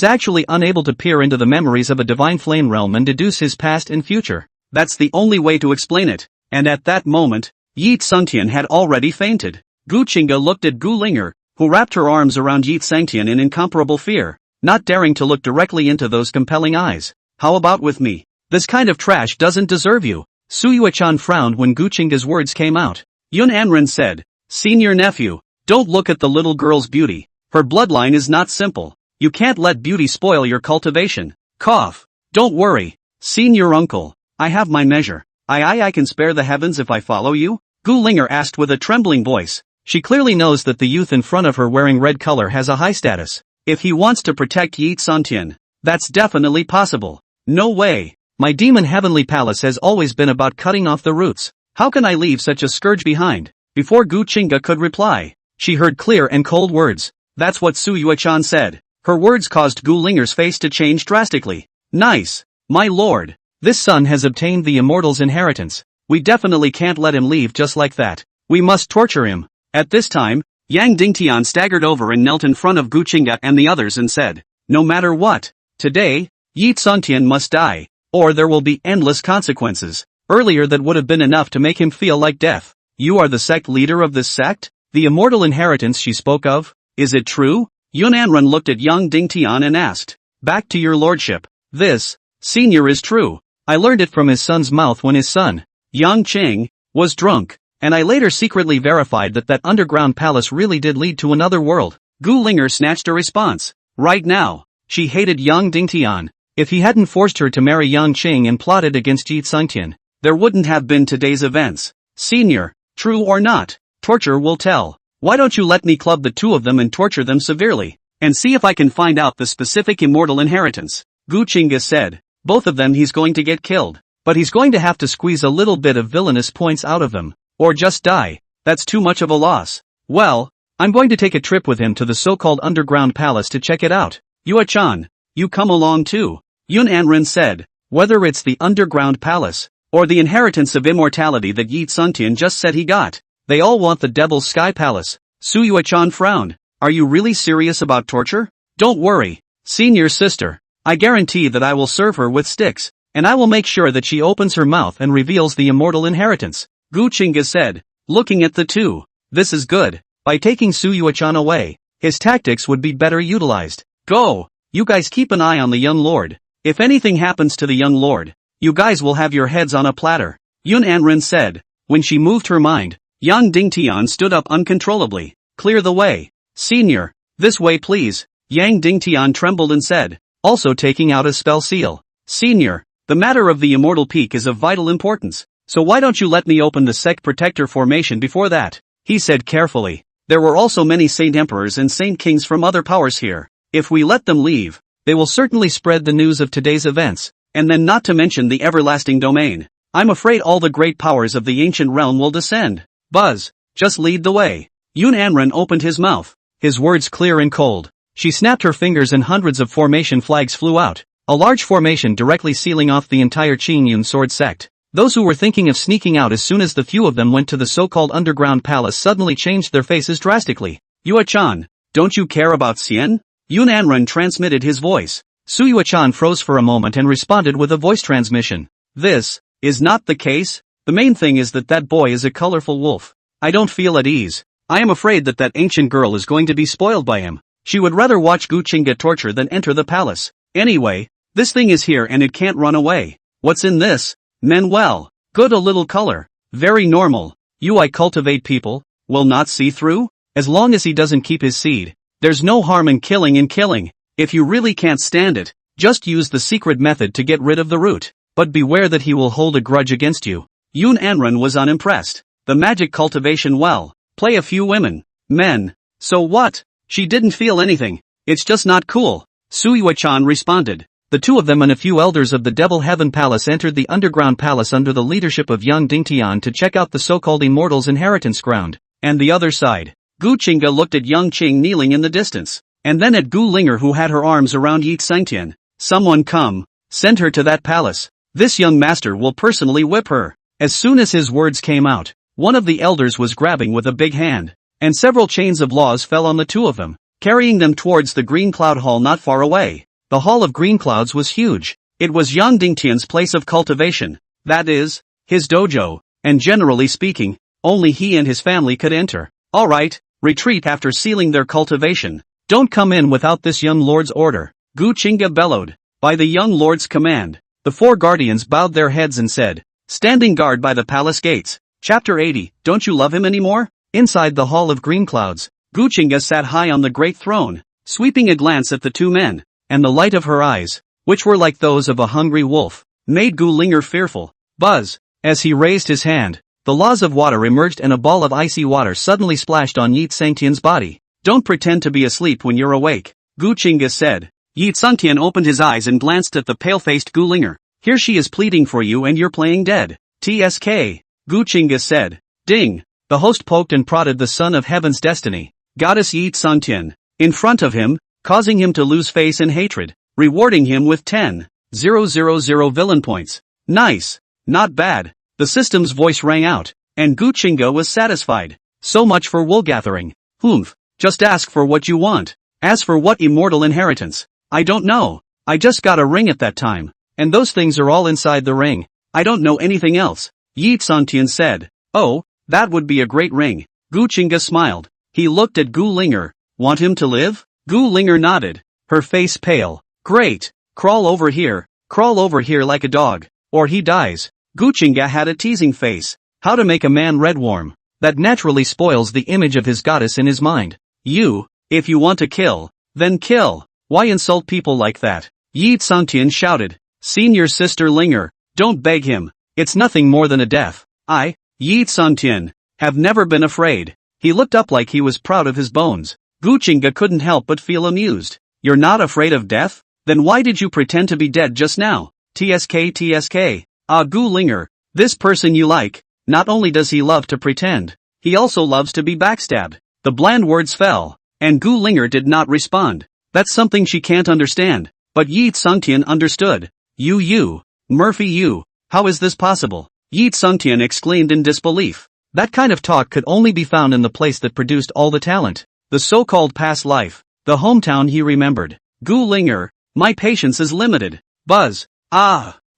actually unable to peer into the memories of a divine flame realm and deduce his past and future. That's the only way to explain it. And at that moment, Yi Sungtian had already fainted. Gu Qingge looked at Gu Qingge, who wrapped her arms around Yi Sungtian in incomparable fear, not daring to look directly into those compelling eyes. How about with me? This kind of trash doesn't deserve you. Su Yuechan frowned when Gu Qingge's words came out. Yun Anren said, Senior nephew, don't look at the little girl's beauty. Her bloodline is not simple. You can't let beauty spoil your cultivation. Cough. Don't worry. Senior uncle, I have my measure. I can spare the heavens if I follow you? Gu Qingge asked with a trembling voice. She clearly knows that the youth in front of her wearing red color has a high status. If he wants to protect Yi Sungtian, that's definitely possible. No way. My demon heavenly palace has always been about cutting off the roots. How can I leave such a scourge behind? Before Gu Qingge could reply, she heard clear and cold words. That's what Su Yuechan said. Her words caused Gu Qingge's face to change drastically. Nice. My lord. This son has obtained the immortal's inheritance. We definitely can't let him leave just like that. We must torture him. At this time, Yang Dingtian staggered over and knelt in front of Gu Qingge and the others and said, no matter what, today, Yi Sungtian must die, or there will be endless consequences. Earlier that would have been enough to make him feel like death. You are the sect leader of this sect? The immortal inheritance she spoke of? Is it true? Yun Anren looked at Yang Dingtian and asked. Back to your lordship. This, senior, is true. I learned it from his son's mouth when his son, Yang Qing, was drunk, and I later secretly verified that underground palace really did lead to another world. Gu Qingge snatched a response. Right now, she hated Yang Dingtian. If he hadn't forced her to marry Yang Qing and plotted against Yi Sungtian, there wouldn't have been today's events. Senior, true or not, torture will tell. Why don't you let me club the two of them and torture them severely, and see if I can find out the specific immortal inheritance? Gu Qingge said. Both of them he's going to get killed, but he's going to have to squeeze a little bit of villainous points out of them, or just die. That's too much of a loss. Well, I'm going to take a trip with him to the so-called underground palace to check it out. Yuechan, you come along too. Yun Anren said. Whether it's the underground palace, or the inheritance of immortality that Yi Sungtian just said he got, they all want the Devil's Sky Palace. Su Yuechan frowned. Are you really serious about torture? Don't worry, senior sister. I guarantee that I will serve her with sticks. and I will make sure that she opens her mouth and reveals the immortal inheritance. Gu Qingge said, looking at the two. This is good. By taking Suyuechan away, his tactics would be better utilized. Go! You guys keep an eye on the young lord. If anything happens to the young lord, you guys will have your heads on a platter. Yun Anren said. When she moved her mind, Yang Dingtian stood up uncontrollably. Clear the way. Senior. This way please. Yang Dingtian trembled and said, also taking out a spell seal. Senior. The matter of the immortal peak is of vital importance, so why don't you let me open the sect protector formation before that? He said carefully. There were also many saint emperors and saint kings from other powers here. If we let them leave, they will certainly spread the news of today's events, and then not to mention the everlasting domain. I'm afraid all the great powers of the ancient realm will descend. Buzz, just lead the way. Yun Anren opened his mouth, his words clear and cold. She snapped her fingers and hundreds of formation flags flew out, a large formation directly sealing off the entire Qingyun sword sect. Those who were thinking of sneaking out as soon as the few of them went to the so-called underground palace suddenly changed their faces drastically. Yue-chan, don't you care about Xian? Yun Anren transmitted his voice. Suyue-chan froze for a moment and responded with a voice transmission. This is not the case. The main thing is that boy is a colorful wolf. I don't feel at ease. I am afraid that ancient girl is going to be spoiled by him. She would rather watch Gu Qingge torture than enter the palace. Anyway, this thing is here and it can't run away. What's in this? Manuel. Good, a little color. Very normal. I cultivate people. Will not see through? As long as he doesn't keep his seed. There's no harm in killing. If you really can't stand it, just use the secret method to get rid of the root. But beware that he will hold a grudge against you. Yun Anren was unimpressed. The magic cultivation, well, play a few women. Men. So what? She didn't feel anything. It's just not cool. Suyue-chan responded. The two of them and a few elders of the Devil Heaven Palace entered the underground palace under the leadership of Yang Dingtian to check out the so-called immortals' inheritance ground. And the other side. Gu Qingge looked at Yang Qing kneeling in the distance, and then at Gu Linger who had her arms around Yi Tsangtian. Someone come. Send her to that palace. This young master will personally whip her. As soon as his words came out, one of the elders was grabbing with a big hand, and several chains of laws fell on the two of them, carrying them towards the Green Cloud Hall not far away. The Hall of Green Clouds was huge. It was Yang Dingtian's place of cultivation, that is, his dojo, and generally speaking, only he and his family could enter. Alright, retreat after sealing their cultivation. Don't come in without this young lord's order. Gu Qingge bellowed. By the young lord's command, the four guardians bowed their heads and said, standing guard by the palace gates. Chapter 80, Don't you love him anymore? Inside the Hall of Green Clouds, Gu Qingge sat high on the great throne, sweeping a glance at the two men, and the light of her eyes, which were like those of a hungry wolf, made Gu Linger fearful. Buzz! As he raised his hand, the laws of water emerged and a ball of icy water suddenly splashed on Yi Tsangtian's body. Don't pretend to be asleep when you're awake, Gu Qingge said. Yi Tsangtian opened his eyes and glanced at the pale-faced Gu Linger. Here she is pleading for you and you're playing dead. TSK. Gu Qingge said. Ding. The host poked and prodded the son of heaven's destiny, goddess Yi Tsangtian, in front of him, causing him to lose face in hatred, rewarding him with 10,000 villain points. Nice. Not bad. The system's voice rang out, and Gu Qingge was satisfied. So much for wool gathering. Humph. Just ask for what you want. As for what immortal inheritance, I don't know. I just got a ring at that time, and those things are all inside the ring. I don't know anything else. Yi Tsangtian said. Oh, that would be a great ring. Gu Qingge smiled. He looked at Gu Linger. Want him to live? Gu Linger nodded, her face pale. Great. Crawl over here like a dog, or he dies. Gu Qingge had a teasing face. How to make a man redworm. That naturally spoils the image of his goddess in his mind. If you want to kill, then kill. Why insult people like that? Yi Tsangtian shouted. Senior sister Linger, don't beg him. It's nothing more than a death. Yi Tsangtian, have never been afraid. He looked up like he was proud of his bones. Gu Qingge couldn't help but feel amused. You're not afraid of death? Then why did you pretend to be dead just now? TSK. Gu Linger, this person you like, not only does he love to pretend, he also loves to be backstabbed. The bland words fell, and Gu Linger did not respond. That's something she can't understand. But Yi Tsangtian understood. Murphy, how is this possible? Yi Tsangtian exclaimed in disbelief. That kind of talk could only be found in the place that produced all the talent. The so-called past life. The hometown he remembered. Gu Linger, my patience is limited. Buzz.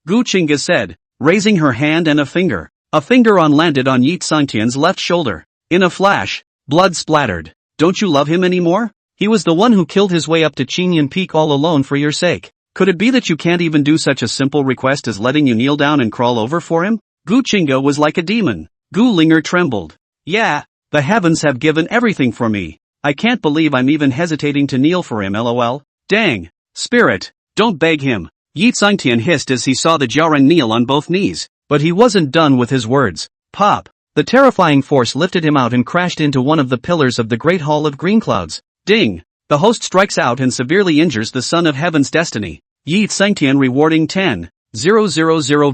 Gu Qingge said, raising her hand and a finger. A finger landed on Yi Tsangtian's left shoulder. In a flash, blood splattered. Don't you love him anymore? He was the one who killed his way up to Qingyan Peak all alone for your sake. Could it be that you can't even do such a simple request as letting you kneel down and crawl over for him? Gu Qingge was like a demon. Gu Linger trembled. Yeah, the heavens have given everything for me. I can't believe I'm even hesitating to kneel for him, lol. Dang. Spirit, don't beg him. Yi Tsangtian hissed as he saw the Jiaoren kneel on both knees. But he wasn't done with his words. Pop! The terrifying force lifted him out and crashed into one of the pillars of the Great Hall of Green Clouds. Ding! The host strikes out and severely injures the son of heaven's destiny. Yi Tsangtian rewarding 10,000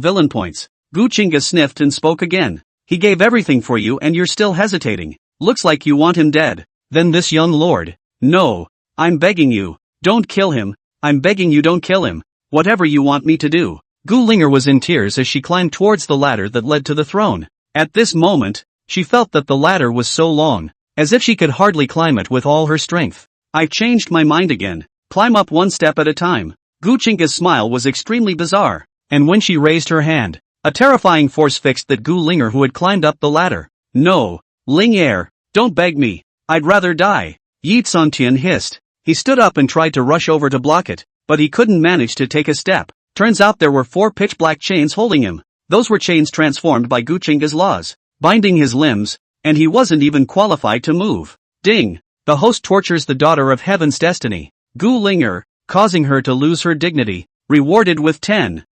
villain points. Gu Qingge sniffed and spoke again. He gave everything for you and you're still hesitating. Looks like you want him dead. Then this young lord. No. I'm begging you. Don't kill him. I'm begging you, don't kill him. Whatever you want me to do. Gu Linger was in tears as she climbed towards the ladder that led to the throne. At this moment, she felt that the ladder was so long, as if she could hardly climb it with all her strength. I changed my mind again. Climb up one step at a time. Gu Qingge's smile was extremely bizarre, and when she raised her hand, a terrifying force fixed that Gu Linger who had climbed up the ladder. No, Linger, don't beg me. I'd rather die. Yi Tsangtian hissed. He stood up and tried to rush over to block it, but he couldn't manage to take a step. Turns out there were 4 pitch-black chains holding him. Those were chains transformed by Gu Qingge's laws, binding his limbs, and he wasn't even qualified to move. Ding! The host tortures the daughter of heaven's destiny, Gu Linger, causing her to lose her dignity, rewarded with 10,000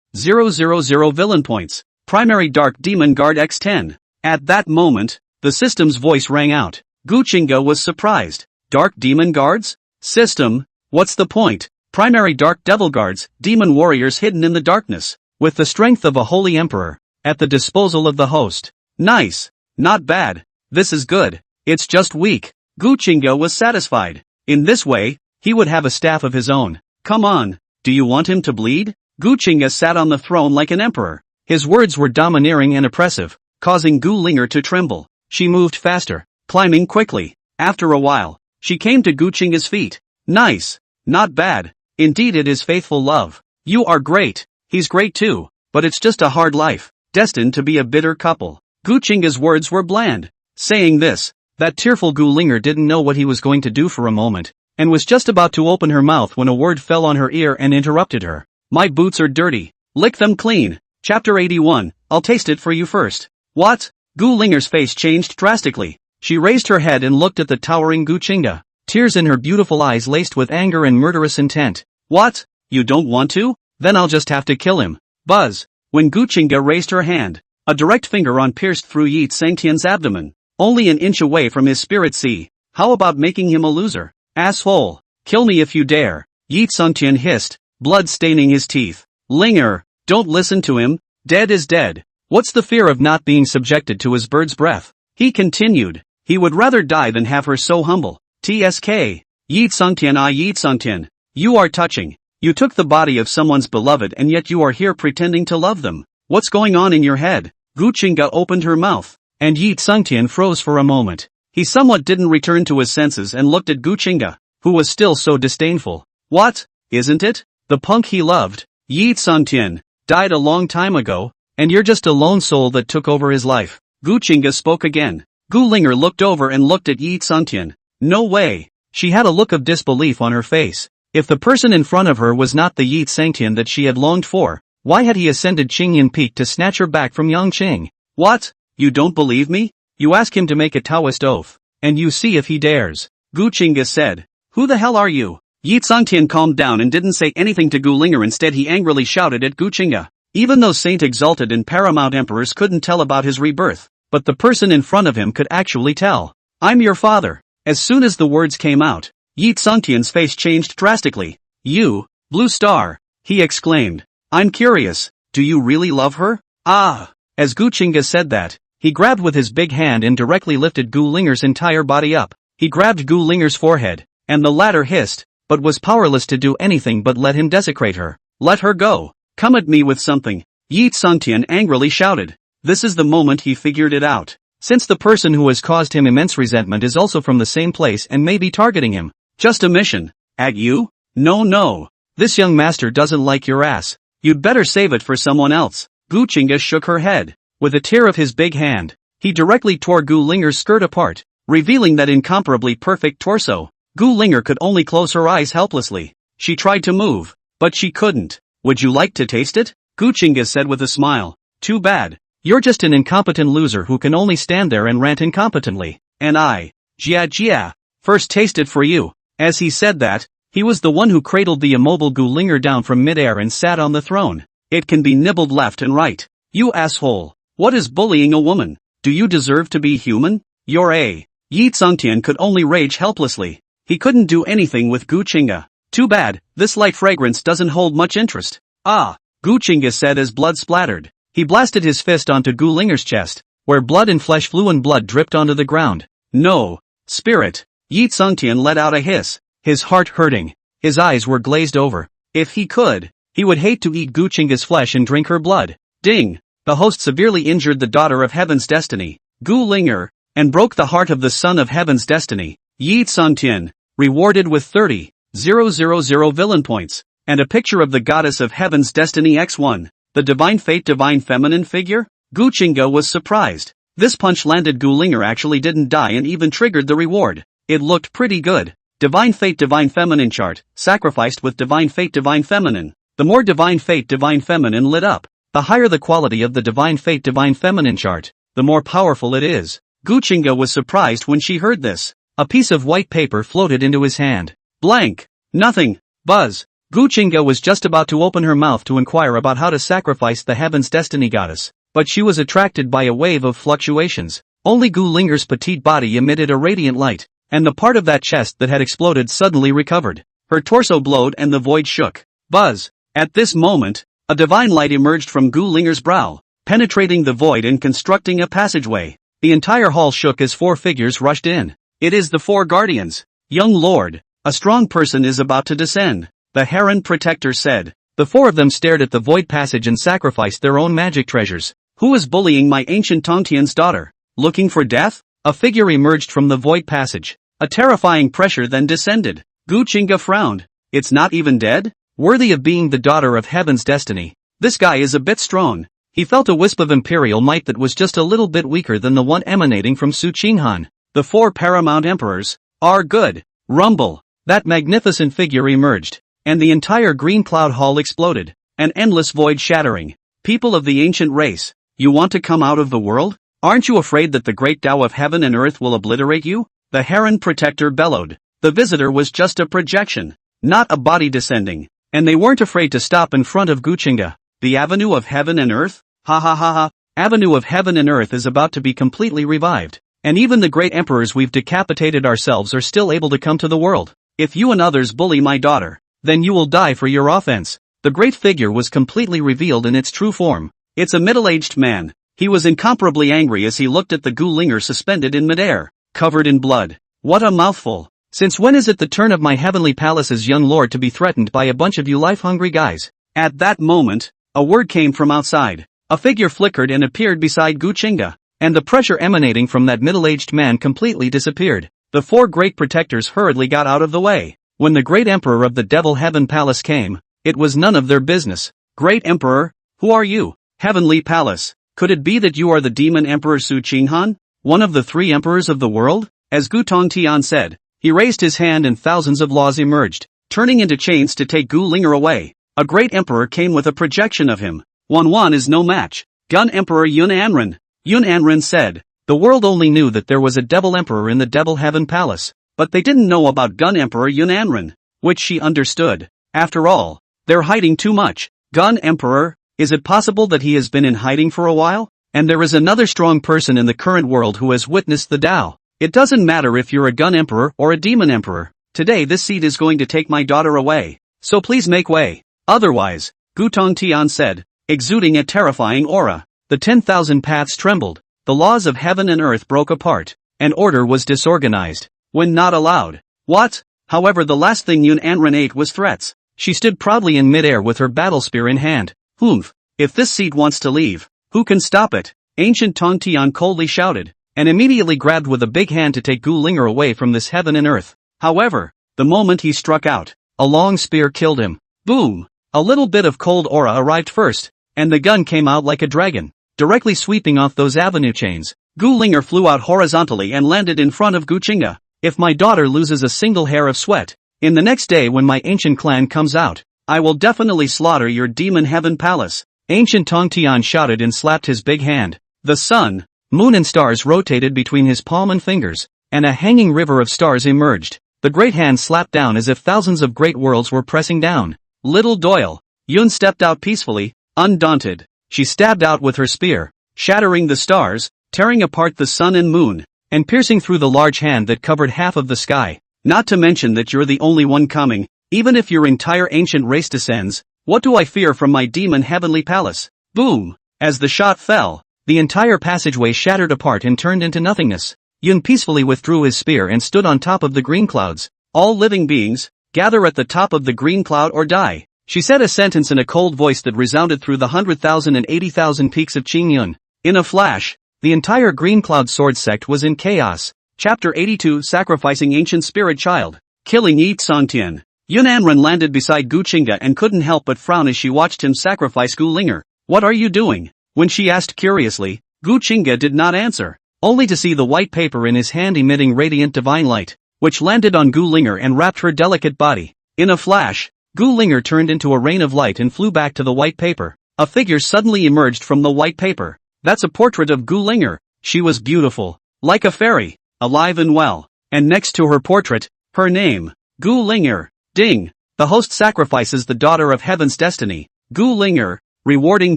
villain points. Primary Dark Demon Guard X10. At that moment, the system's voice rang out. Gu Qingge was surprised. Dark Demon Guards? System, what's the point? Primary Dark Devil Guards, demon warriors hidden in the darkness, with the strength of a holy emperor, at the disposal of the host. Nice. Not bad. This is good. It's just weak. Gu Qingge was satisfied. In this way, he would have a staff of his own. Come on. Do you want him to bleed? Gu Qingge sat on the throne like an emperor. His words were domineering and oppressive, causing Gu Linger to tremble. She moved faster, climbing quickly. After a while, she came to Gu Qingge's feet. Nice. Not bad. Indeed it is faithful love. You are great. He's great too, but it's just a hard life, destined to be a bitter couple. Gu Qingge's words were bland. Saying this, that tearful Gu Linger didn't know what he was going to do for a moment, and was just about to open her mouth when a word fell on her ear and interrupted her. My boots are dirty. Lick them clean. Chapter 81, I'll taste it for you first. What? Gu Linger's face changed drastically. She raised her head and looked at the towering Gu Qingge, tears in her beautiful eyes laced with anger and murderous intent. What? You don't want to? Then I'll just have to kill him. Buzz. When Gu Qingge raised her hand, a direct finger pierced through Yi Tsangtian's abdomen, only an inch away from his spirit sea. How about making him a loser? Asshole. Kill me if you dare. Yi Tsangtian hissed, blood staining his teeth. Linger, don't listen to him. Dead is dead. What's the fear of not being subjected to his bird's breath? He continued. He would rather die than have her so humble. TSK. Yi Tsangtian. You are touching. You took the body of someone's beloved and yet you are here pretending to love them. What's going on in your head? Gu Qingge opened her mouth, and Yi Tsangtian froze for a moment. He somewhat didn't return to his senses and looked at Gu Qingge, who was still so disdainful. What? Isn't it? The punk he loved, Yi Tsangtian, died a long time ago, and you're just a lone soul that took over his life. Gu Qingge spoke again. Gu Linger looked over and looked at Yi Tsangtian. No way. She had a look of disbelief on her face. If the person in front of her was not the Yi Tsangtian that she had longed for, why had he ascended Qingyan Peak to snatch her back from Yangqing? What? You don't believe me? You ask him to make a Taoist oath, and you see if he dares. Gu Qingge said. Who the hell are you? Yi Tsangtian calmed down and didn't say anything to Gu Linger. Instead he angrily shouted at Gu Qingge. Even though Saint Exalted and Paramount Emperors couldn't tell about his rebirth, but the person in front of him could actually tell. I'm your father. As soon as the words came out, Yi Tsangtian's face changed drastically. You, Blue Star, he exclaimed. I'm curious, do you really love her? Ah! As Gu Qingge said that, he grabbed with his big hand and directly lifted Gu Linger's entire body up. He grabbed Gu Linger's forehead, and the latter hissed, but was powerless to do anything but let him desecrate her. Let her go. Come at me with something. Yi Tsangtian angrily shouted. This is the moment he figured it out. Since the person who has caused him immense resentment is also from the same place and may be targeting him. Just a mission. At you? No. This young master doesn't like your ass. You'd better save it for someone else. Gu Qingge shook her head. With a tear of his big hand, he directly tore Gu Linger's skirt apart, revealing that incomparably perfect torso. Gu Linger could only close her eyes helplessly. She tried to move, but she couldn't. Would you like to taste it? Gu Qingge said with a smile. Too bad. You're just an incompetent loser who can only stand there and rant incompetently. And I, Jia, first taste it for you. As he said that, he was the one who cradled the immobile Gu Linger down from midair and sat on the throne. It can be nibbled left and right. You asshole. What is bullying a woman? Do you deserve to be human? You're a. Yi Tsungtian could only rage helplessly. He couldn't do anything with Gu Qingge. Too bad, this light fragrance doesn't hold much interest. Ah, Gu Qingge said as blood splattered. He blasted his fist onto Gu Linger's chest, where blood and flesh flew and blood dripped onto the ground. No. Spirit. Yi Tsungtian let out a hiss, his heart hurting. His eyes were glazed over. If he could, he would hate to eat Gu Qingge's flesh and drink her blood. Ding! The host severely injured the daughter of Heaven's destiny, Gu Linger, and broke the heart of the son of Heaven's destiny, Yi Tsungtian, rewarded with 30,000 villain points, and a picture of the goddess of Heaven's destiny X1, the divine fate divine feminine figure? Gu Qingge was surprised. This punch landed. Gu Linger actually didn't die and even triggered the reward. It looked pretty good. Divine fate divine feminine chart, sacrificed with divine fate divine feminine. The more divine fate divine feminine lit up, the higher the quality of the divine fate divine feminine chart, the more powerful it is. Gu Qingge was surprised when she heard this. A piece of white paper floated into his hand. Blank. Nothing. Buzz. Gu Qingge was just about to open her mouth to inquire about how to sacrifice the Heaven's destiny goddess, but she was attracted by a wave of fluctuations. Only Gu Linger's petite body emitted a radiant light, and the part of that chest that had exploded suddenly recovered. Her torso glowed and the void shook. Buzz. At this moment, a divine light emerged from Gu Linger's brow, penetrating the void and constructing a passageway. The entire hall shook as 4 figures rushed in. It is the 4 guardians. Young lord, a strong person is about to descend, the Heron Protector said. The 4 of them stared at the void passage and sacrificed their own magic treasures. Who is bullying my ancient Tongtian's daughter? Looking for death? A figure emerged from the void passage. A terrifying pressure then descended. Gu Qingge frowned. It's not even dead? Worthy of being the daughter of Heaven's destiny. This guy is a bit strong. He felt a wisp of imperial might that was just a little bit weaker than the one emanating from Su Qinghan. The 4 paramount emperors are good. Rumble. That magnificent figure emerged, and the entire green cloud hall exploded, an endless void shattering. People of the ancient race, you want to come out of the world? Aren't you afraid that the great Tao of heaven and earth will obliterate you? The Heron Protector bellowed. The visitor was just a projection, not a body descending, and they weren't afraid to stop in front of Gu Qingge. The Avenue of Heaven and Earth? Ha ha ha ha. Avenue of Heaven and Earth is about to be completely revived, and even the great emperors we've decapitated ourselves are still able to come to the world. If you and others bully my daughter, then you will die for your offense. The great figure was completely revealed in its true form. It's a middle-aged man. He was incomparably angry as he looked at the Gu Linger suspended in midair, covered in blood. What a mouthful. Since when is it the turn of my heavenly palace's young lord to be threatened by a bunch of you life-hungry guys? At that moment, a word came from outside. A figure flickered and appeared beside Gu Qingge, and the pressure emanating from that middle-aged man completely disappeared. The 4 great protectors hurriedly got out of the way. When the great emperor of the Devil Heaven Palace came, it was none of their business. Great emperor, who are you? Heavenly Palace. Could it be that you are the demon emperor Su Qinghan, one of the 3 emperors of the world? As Gu Tongtian said, he raised his hand and thousands of laws emerged, turning into chains to take Gu Linger away. A great emperor came with a projection of him. One is no match. Gun Emperor Yun Anren. Yun Anren said, the world only knew that there was a devil emperor in the Devil Heaven Palace, but they didn't know about Gun Emperor Yun Anren, which she understood. After all, they're hiding too much. Gun Emperor, is it possible that he has been in hiding for a while? And there is another strong person in the current world who has witnessed the Tao. It doesn't matter if you're a Gun Emperor or a Demon Emperor. Today this seed is going to take my daughter away. So please make way. Otherwise, Gu Tongtian said, exuding a terrifying aura. The 10,000 paths trembled. The laws of heaven and earth broke apart, and order was disorganized, when not allowed. What? However, the last thing Yun Anren ate was threats. She stood proudly in midair with her battle spear in hand. Humph. If this seed wants to leave, who can stop it? Ancient Tongtian coldly shouted, and immediately grabbed with a big hand to take Gu Linger away from this heaven and earth. However, the moment he struck out, a long spear killed him. Boom! A little bit of cold aura arrived first, and the gun came out like a dragon, directly sweeping off those avenue chains. Gu Qingge flew out horizontally and landed in front of Gu Qingge. If my daughter loses a single hair of sweat, in the next day when my ancient clan comes out, I will definitely slaughter your demon heaven palace. Ancient Tong Tian shouted and slapped his big hand. The sun, moon and stars rotated between his palm and fingers, and a hanging river of stars emerged. The great hand slapped down as if thousands of great worlds were pressing down. Little Doyle. Yun stepped out peacefully, undaunted. She stabbed out with her spear, shattering the stars, tearing apart the sun and moon, and piercing through the large hand that covered half of the sky. Not to mention that you're the only one coming, even if your entire ancient race descends. What do I fear from my demon heavenly palace? Boom! As the shot fell, the entire passageway shattered apart and turned into nothingness. Yun peacefully withdrew his spear and stood on top of the green clouds. All living beings, gather at the top of the green cloud or die. She said a sentence in a cold voice that resounded through the 100,000 and 80,000 peaks of Qingyun. In a flash, the entire green cloud sword sect was in chaos. Chapter 82 Sacrificing Ancient Spirit Child. Killing Yi Tsongtian. Yun Anren landed beside Gu Qingge and couldn't help but frown as she watched him sacrifice Gu Qingge. What are you doing? When she asked curiously, Gu Qingge did not answer, only to see the white paper in his hand emitting radiant divine light, which landed on Gu Qingge and wrapped her delicate body. In a flash, Gu Qingge turned into a rain of light and flew back to the white paper. A figure suddenly emerged from the white paper. That's a portrait of Gu Qingge. She was beautiful, like a fairy, alive and well. And next to her portrait, her name, Gu Qingge. Ding! The host sacrifices the daughter of heaven's destiny. Gu Qingge, rewarding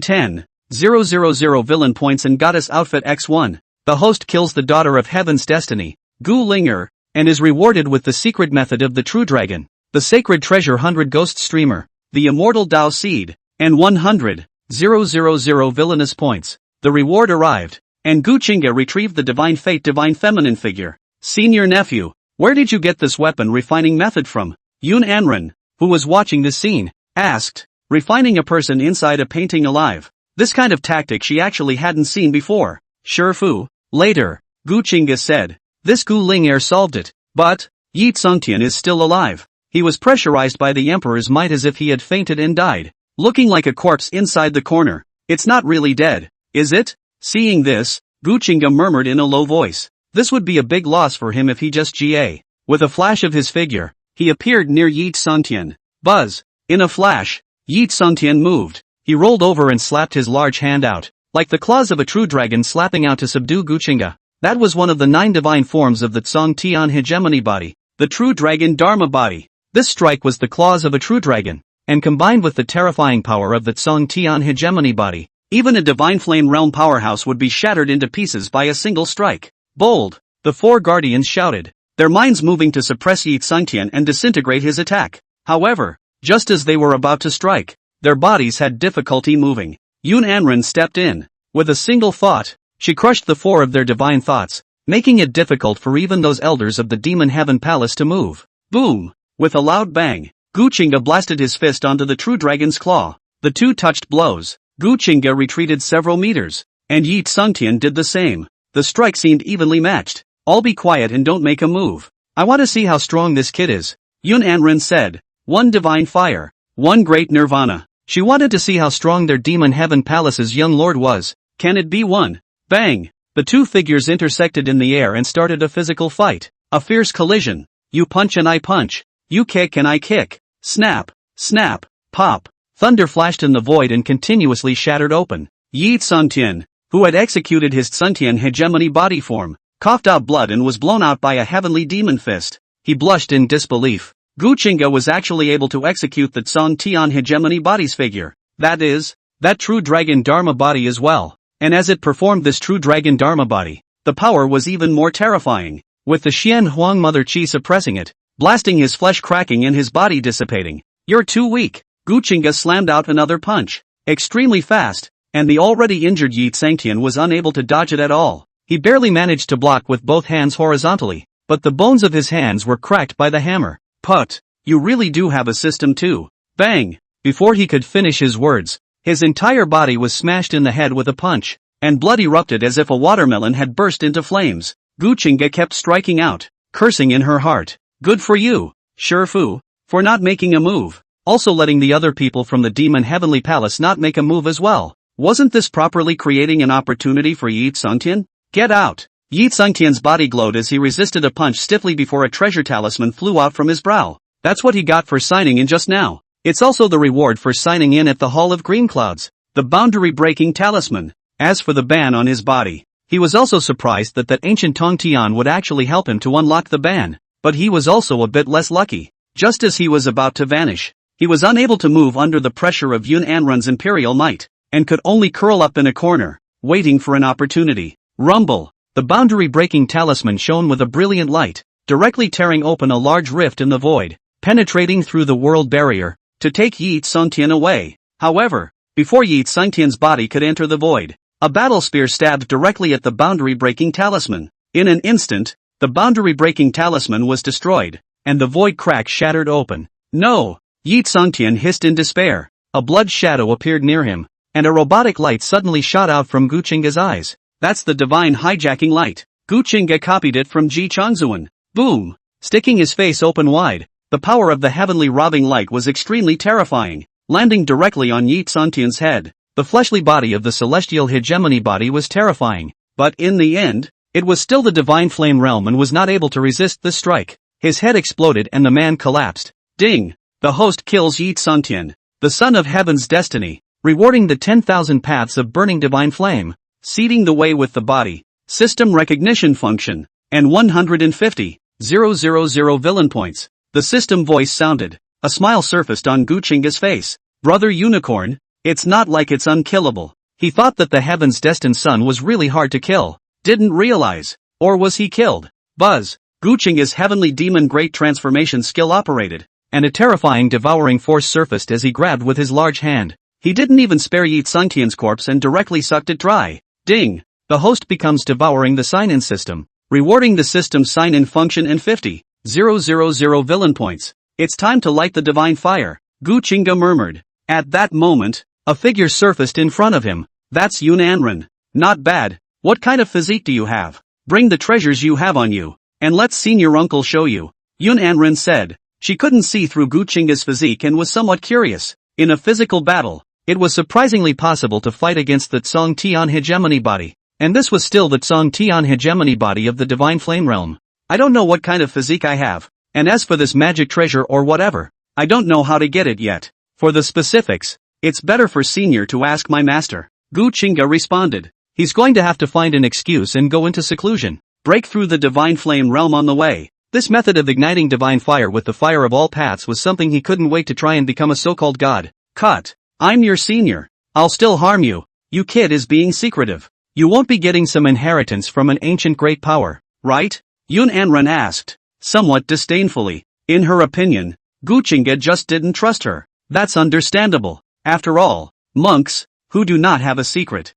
10,000 villain points and goddess outfit x1. The host kills the daughter of heaven's destiny, Gu Qingge, and is rewarded with the secret method of the true dragon, the sacred treasure 100 ghost streamer, the immortal Dao seed, and 100,000 villainous points. The reward arrived, and Gu Qingge retrieved the divine fate divine feminine figure. Senior nephew, where did you get this weapon refining method from? Yun Anren, who was watching this scene, asked, refining a person inside a painting alive. This kind of tactic she actually hadn't seen before. Sure fu. Later, Gu Qingge said, this Gu Qingge solved it, but Yi Tsongtian is still alive. He was pressurized by the emperor's might as if he had fainted and died, looking like a corpse inside the corner. It's not really dead, is it? Seeing this, Gu Qingge murmured in a low voice. This would be a big loss for him if he just GA. With a flash of his figure, he appeared near Yi Tsongtian. Buzz! In a flash, Yi Tsongtian moved. He rolled over and slapped his large hand out, like the claws of a true dragon slapping out to subdue Gu Qingge. That was one of the 9 divine forms of the Tsong Tian hegemony body, the true dragon Dharma body. This strike was the claws of a true dragon, and combined with the terrifying power of the Tsong Tian hegemony body, even a divine flame realm powerhouse would be shattered into pieces by a single strike. Bold! The 4 guardians shouted, their minds moving to suppress Yi Tsongtian and disintegrate his attack. However, just as they were about to strike, their bodies had difficulty moving. Yun Anren stepped in. With a single thought, she crushed the 4 of their divine thoughts, making it difficult for even those elders of the demon heaven palace to move. Boom! With a loud bang, Gu Qingge blasted his fist onto the true dragon's claw. The 2 touched blows. Gu Qingge retreated several meters, and Yi Tsongtian did the same. The strike seemed evenly matched. All be quiet and don't make a move. I want to see how strong this kid is, Yun Anren said. 1 divine fire, 1 great nirvana. She wanted to see how strong their demon heaven palace's young lord was. Can it be 1? Bang! The 2 figures intersected in the air and started a physical fight. A fierce collision. You punch and I punch. You kick and I kick. Snap, snap, pop. Thunder flashed in the void and continuously shattered open. Yi Tsongtian, who had executed his Tsongtian hegemony body form, coughed out blood and was blown out by a heavenly demon fist. He blushed in disbelief. Gu Qingge was actually able to execute the Tsong Tian hegemony body's figure. That is, that true dragon Dharma body as well. And as it performed this true dragon Dharma body, the power was even more terrifying, with the Xian Huang Mother Qi suppressing it, blasting his flesh cracking and his body dissipating. You're too weak. Gu Qingge slammed out another punch, extremely fast, and the already injured Yi Tsongtian was unable to dodge it at all. He barely managed to block with both hands horizontally, but the bones of his hands were cracked by the hammer. Put, you really do have a system too. Bang! Before he could finish his words, his entire body was smashed in the head with a punch, and blood erupted as if a watermelon had burst into flames. Gu Qingge kept striking out, cursing in her heart. Good for you, Shifu, for not making a move. also letting the other people from the demon heavenly palace not make a move as well. Wasn't this properly creating an opportunity for Yi Tsungtian? Get out! Yi Tsungtian's body glowed as he resisted a punch stiffly before a treasure talisman flew out from his brow. That's what he got for signing in just now. It's also the reward for signing in at the Hall of Green Clouds. The boundary-breaking talisman. As for the ban on his body, he was also surprised that ancient Tong Tian would actually help him to unlock the ban. But he was also a bit less lucky. Just as he was about to vanish, he was unable to move under the pressure of Yun Anren's imperial might, and could only curl up in a corner, waiting for an opportunity. Rumble! The boundary-breaking talisman shone with a brilliant light, directly tearing open a large rift in the void, penetrating through the world barrier, to take Yi Tsungtian away. However, before Yi Tsungtian's body could enter the void, a battle spear stabbed directly at the boundary-breaking talisman. In an instant, the boundary-breaking talisman was destroyed, and the void crack shattered open. No! Yi Tsungtian hissed in despair. A blood shadow appeared near him, and a robotic light suddenly shot out from Gu Qingge's eyes. That's the divine hijacking light. Gu Qingge copied it from Ji Changzuan. Boom! Sticking his face open wide, the power of the heavenly robbing light was extremely terrifying, landing directly on Yi Tsungtian's head. The fleshly body of the celestial hegemony body was terrifying, but in the end, it was still the divine flame realm and was not able to resist the strike. His head exploded and the man collapsed. Ding! The host kills Yi Tsungtian, the son of heaven's destiny, rewarding the 10,000 paths of burning divine flame, seeding the way with the body, system recognition function, and 150,000 villain points. The system voice sounded. A smile surfaced on Gu Qingge's face. Brother Unicorn, it's not like it's unkillable. He thought that the heaven's destined son was really hard to kill. Didn't realize. Or was he killed? Buzz! Gu Qingge's heavenly demon great transformation skill operated, and a terrifying devouring force surfaced as he grabbed with his large hand. He didn't even spare Yi Tsungtian's corpse and directly sucked it dry. Ding! The host becomes devouring the sign-in system, rewarding the system's sign-in function and 50,000 villain points. It's time to light the divine fire, Gu Qingge murmured. At that moment, a figure surfaced in front of him. That's Yun Anren. Not bad. What kind of physique do you have? Bring the treasures you have on you, and let senior uncle show you, Yun Anren said. She couldn't see through Gu Qingge's physique and was somewhat curious. In a physical battle, it was surprisingly possible to fight against the Tsong Tian hegemony body, and this was still the Tsong Tian hegemony body of the divine flame realm. I don't know what kind of physique I have, and as for this magic treasure or whatever, I don't know how to get it yet. For the specifics, it's better for senior to ask my master, Gu Qingge responded. He's going to have to find an excuse and go into seclusion, break through the divine flame realm on the way. This method of igniting divine fire with the fire of all paths was something he couldn't wait to try and become a so-called god. Cut. I'm your senior. I'll still harm you. You kid is being secretive. You won't be getting some inheritance from an ancient great power, right? Yun Anren asked, somewhat disdainfully. In her opinion, Gu Qingge just didn't trust her. That's understandable. After all, monks, who do not have a secret,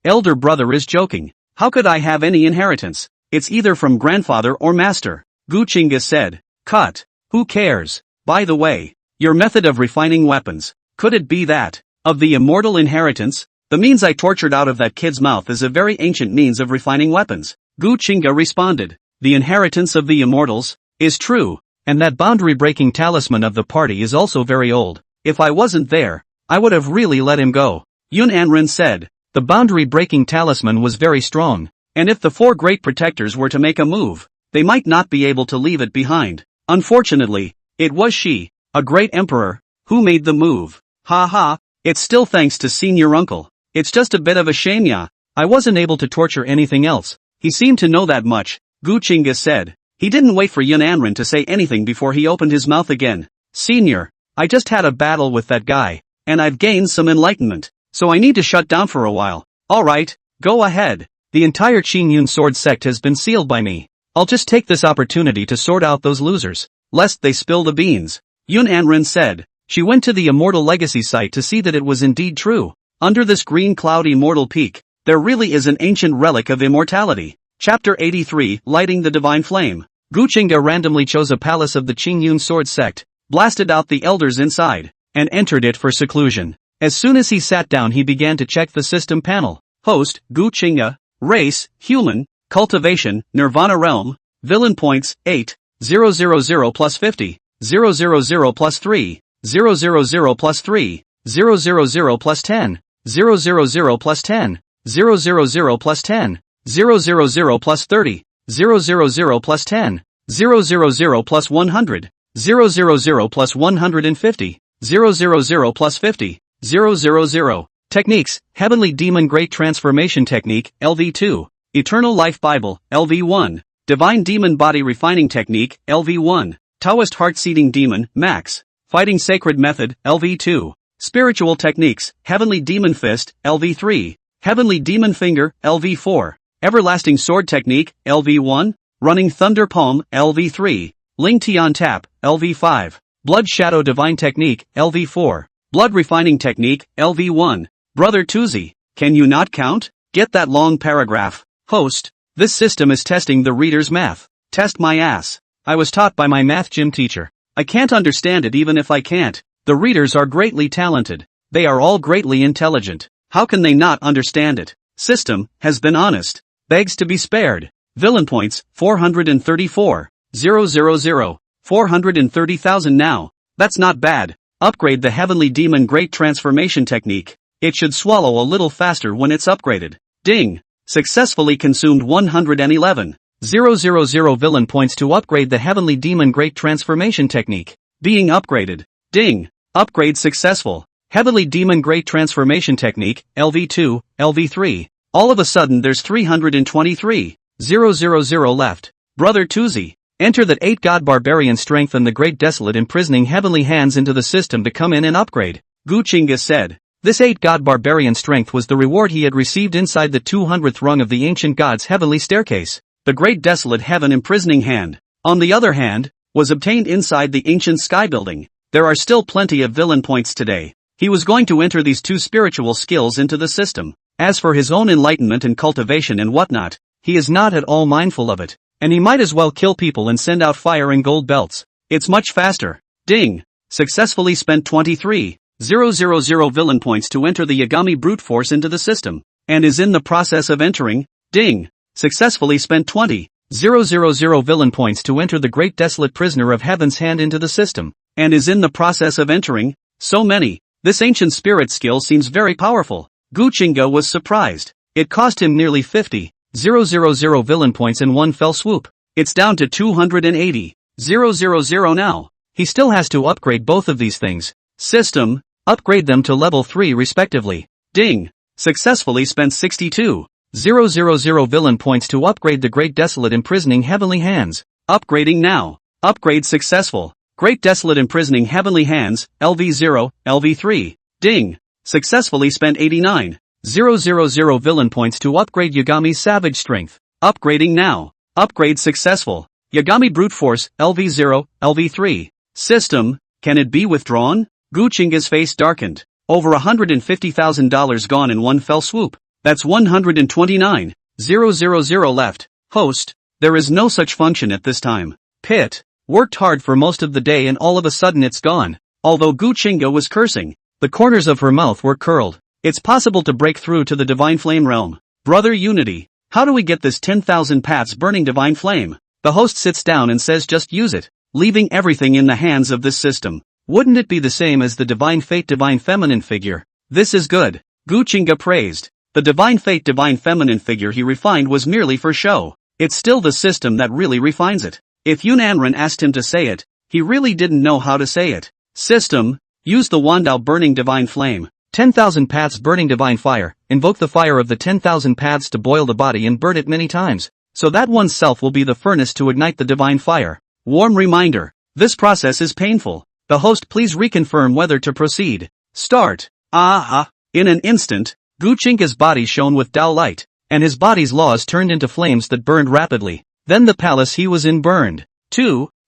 elder brother is joking. How could I have any inheritance? It's either from grandfather or master, Gu Qingge said. Cut. Who cares? By the way, your method of refining weapons, could it be that of the immortal inheritance? The means I tortured out of that kid's mouth is a very ancient means of refining weapons, Gu Qingge responded. The inheritance of the immortals is true, and that boundary-breaking talisman of the party is also very old. If I wasn't there, I would have really let him go, Yun Anren said. The boundary-breaking talisman was very strong, and if the four great protectors were to make a move, they might not be able to leave it behind. Unfortunately, it was she, a great emperor, who made the move. Ha. It's still thanks to senior uncle. It's just a bit of a shame, yeah. I wasn't able to torture anything else. He seemed to know that much, Gu Qingge said. He didn't wait for Yun Anren to say anything before he opened his mouth again. Senior, I just had a battle with that guy, and I've gained some enlightenment, so I need to shut down for a while. Alright, go ahead. The entire Qingyun sword sect has been sealed by me. I'll just take this opportunity to sort out those losers, lest they spill the beans, Yun Anren said. She went to the Immortal Legacy site to see that it was indeed true. Under this green cloud immortal peak, there really is an ancient relic of immortality. Chapter 83, Lighting the Divine Flame. Gu Qingge randomly chose a palace of the Qingyun sword sect, blasted out the elders inside, and entered it for seclusion. As soon as he sat down he began to check the system panel. Host, Gu Qingge. Race, human. Cultivation, Nirvana realm. Villain points, 8,000 plus 50,000 plus 3. 000 plus 3, 000 plus 10, 000 plus 10, 000 plus 10, 000 plus 30, 000 plus 10, 000 plus 100, 000 plus 150, 000 plus 50, 000. Techniques, Heavenly Demon Great Transformation Technique, LV2. Eternal Life Bible, LV1. Divine Demon Body Refining Technique, LV1. Taoist Heart-Seeding Demon, Max. Fighting Sacred Method, LV2. Spiritual Techniques, Heavenly Demon Fist, LV3. Heavenly Demon Finger, LV4. Everlasting Sword Technique, LV1. Running Thunder Palm, LV3. Ling Tian Tap, LV5. Blood Shadow Divine Technique, LV4. Blood Refining Technique, LV1. Brother Tuzi, can you not count? Get that long paragraph. Host, this system is testing the reader's math. Test my ass. I was taught by my math gym teacher. I can't understand it even if I can't. The readers are greatly talented. They are all greatly intelligent. How can they not understand it? System, has been honest. Begs to be spared. Villain points, 434. 000. 430,000 now. That's not bad. Upgrade the Heavenly Demon Great Transformation Technique. It should swallow a little faster when it's upgraded. Ding. Successfully consumed 111. 000 villain points to upgrade the Heavenly Demon Great Transformation Technique. Being upgraded. Ding. Upgrade successful. Heavenly Demon Great Transformation Technique, LV2, LV3. All of a sudden there's 323. 000 left. Brother Tuzi. Enter that 8 God Barbarian Strength and the Great Desolate imprisoning Heavenly Hands into the system to come in and upgrade. Gu Qingge said. This 8 God Barbarian Strength was the reward he had received inside the 200th rung of the ancient God's heavenly staircase. The Great Desolate Heaven imprisoning hand, on the other hand, was obtained inside the ancient sky building. There are still plenty of villain points today. He was going to enter these 2 spiritual skills into the system. As for his own enlightenment and cultivation and whatnot, he is not at all mindful of it. And he might as well kill people and send out fire and gold belts. It's much faster. Ding. Successfully spent 23. 000 villain points to enter the Yagami brute force into the system, and is in the process of entering. Ding. Successfully spent 20. 000 villain points to enter the Great Desolate Prisoner of Heaven's hand into the system, and is in the process of entering. So many. This ancient spirit skill seems very powerful. Gu Qingge was surprised. It cost him nearly 50. 000 villain points in one fell swoop. It's down to 280. 000 now. He still has to upgrade both of these things. System. Upgrade them to level 3 respectively. Ding. Successfully spent 62. 000 villain points to upgrade the Great Desolate imprisoning Heavenly Hands. Upgrading now. Upgrade successful. Great Desolate imprisoning Heavenly Hands, LV0, LV3. Ding. Successfully spent 89. 000 villain points to upgrade Yagami's Savage Strength. Upgrading now. Upgrade successful. Yagami Brute Force, LV0, LV3. System. Can it be withdrawn? Gu Qingge's face darkened. Over $150,000 gone in one fell swoop. That's 129. 000 left. Host. There is no such function at this time. Pit. Worked hard for most of the day and all of a sudden it's gone. Although Gu Qingge was cursing, the corners of her mouth were curled. It's possible to break through to the Divine Flame realm. Brother Unity. How do we get this 10,000 paths burning Divine Flame? The host sits down and says just use it, leaving everything in the hands of this system. Wouldn't it be the same as the Divine Fate Divine Feminine figure? This is good. Gu Qingge praised. The Divine Fate Divine Feminine figure he refined was merely for show. It's still the system that really refines it. If Yunanren asked him to say it, he really didn't know how to say it. System. Use the Wandao burning Divine Flame. 10,000 paths burning Divine Fire. Invoke the fire of the 10,000 paths to boil the body and burn it many times, so that oneself will be the furnace to ignite the Divine Fire. Warm reminder. This process is painful. The host please reconfirm whether to proceed. Start. In an instant, Gu Qingge's body shone with Tao light, and his body's laws turned into flames that burned rapidly. Then the palace he was in burned.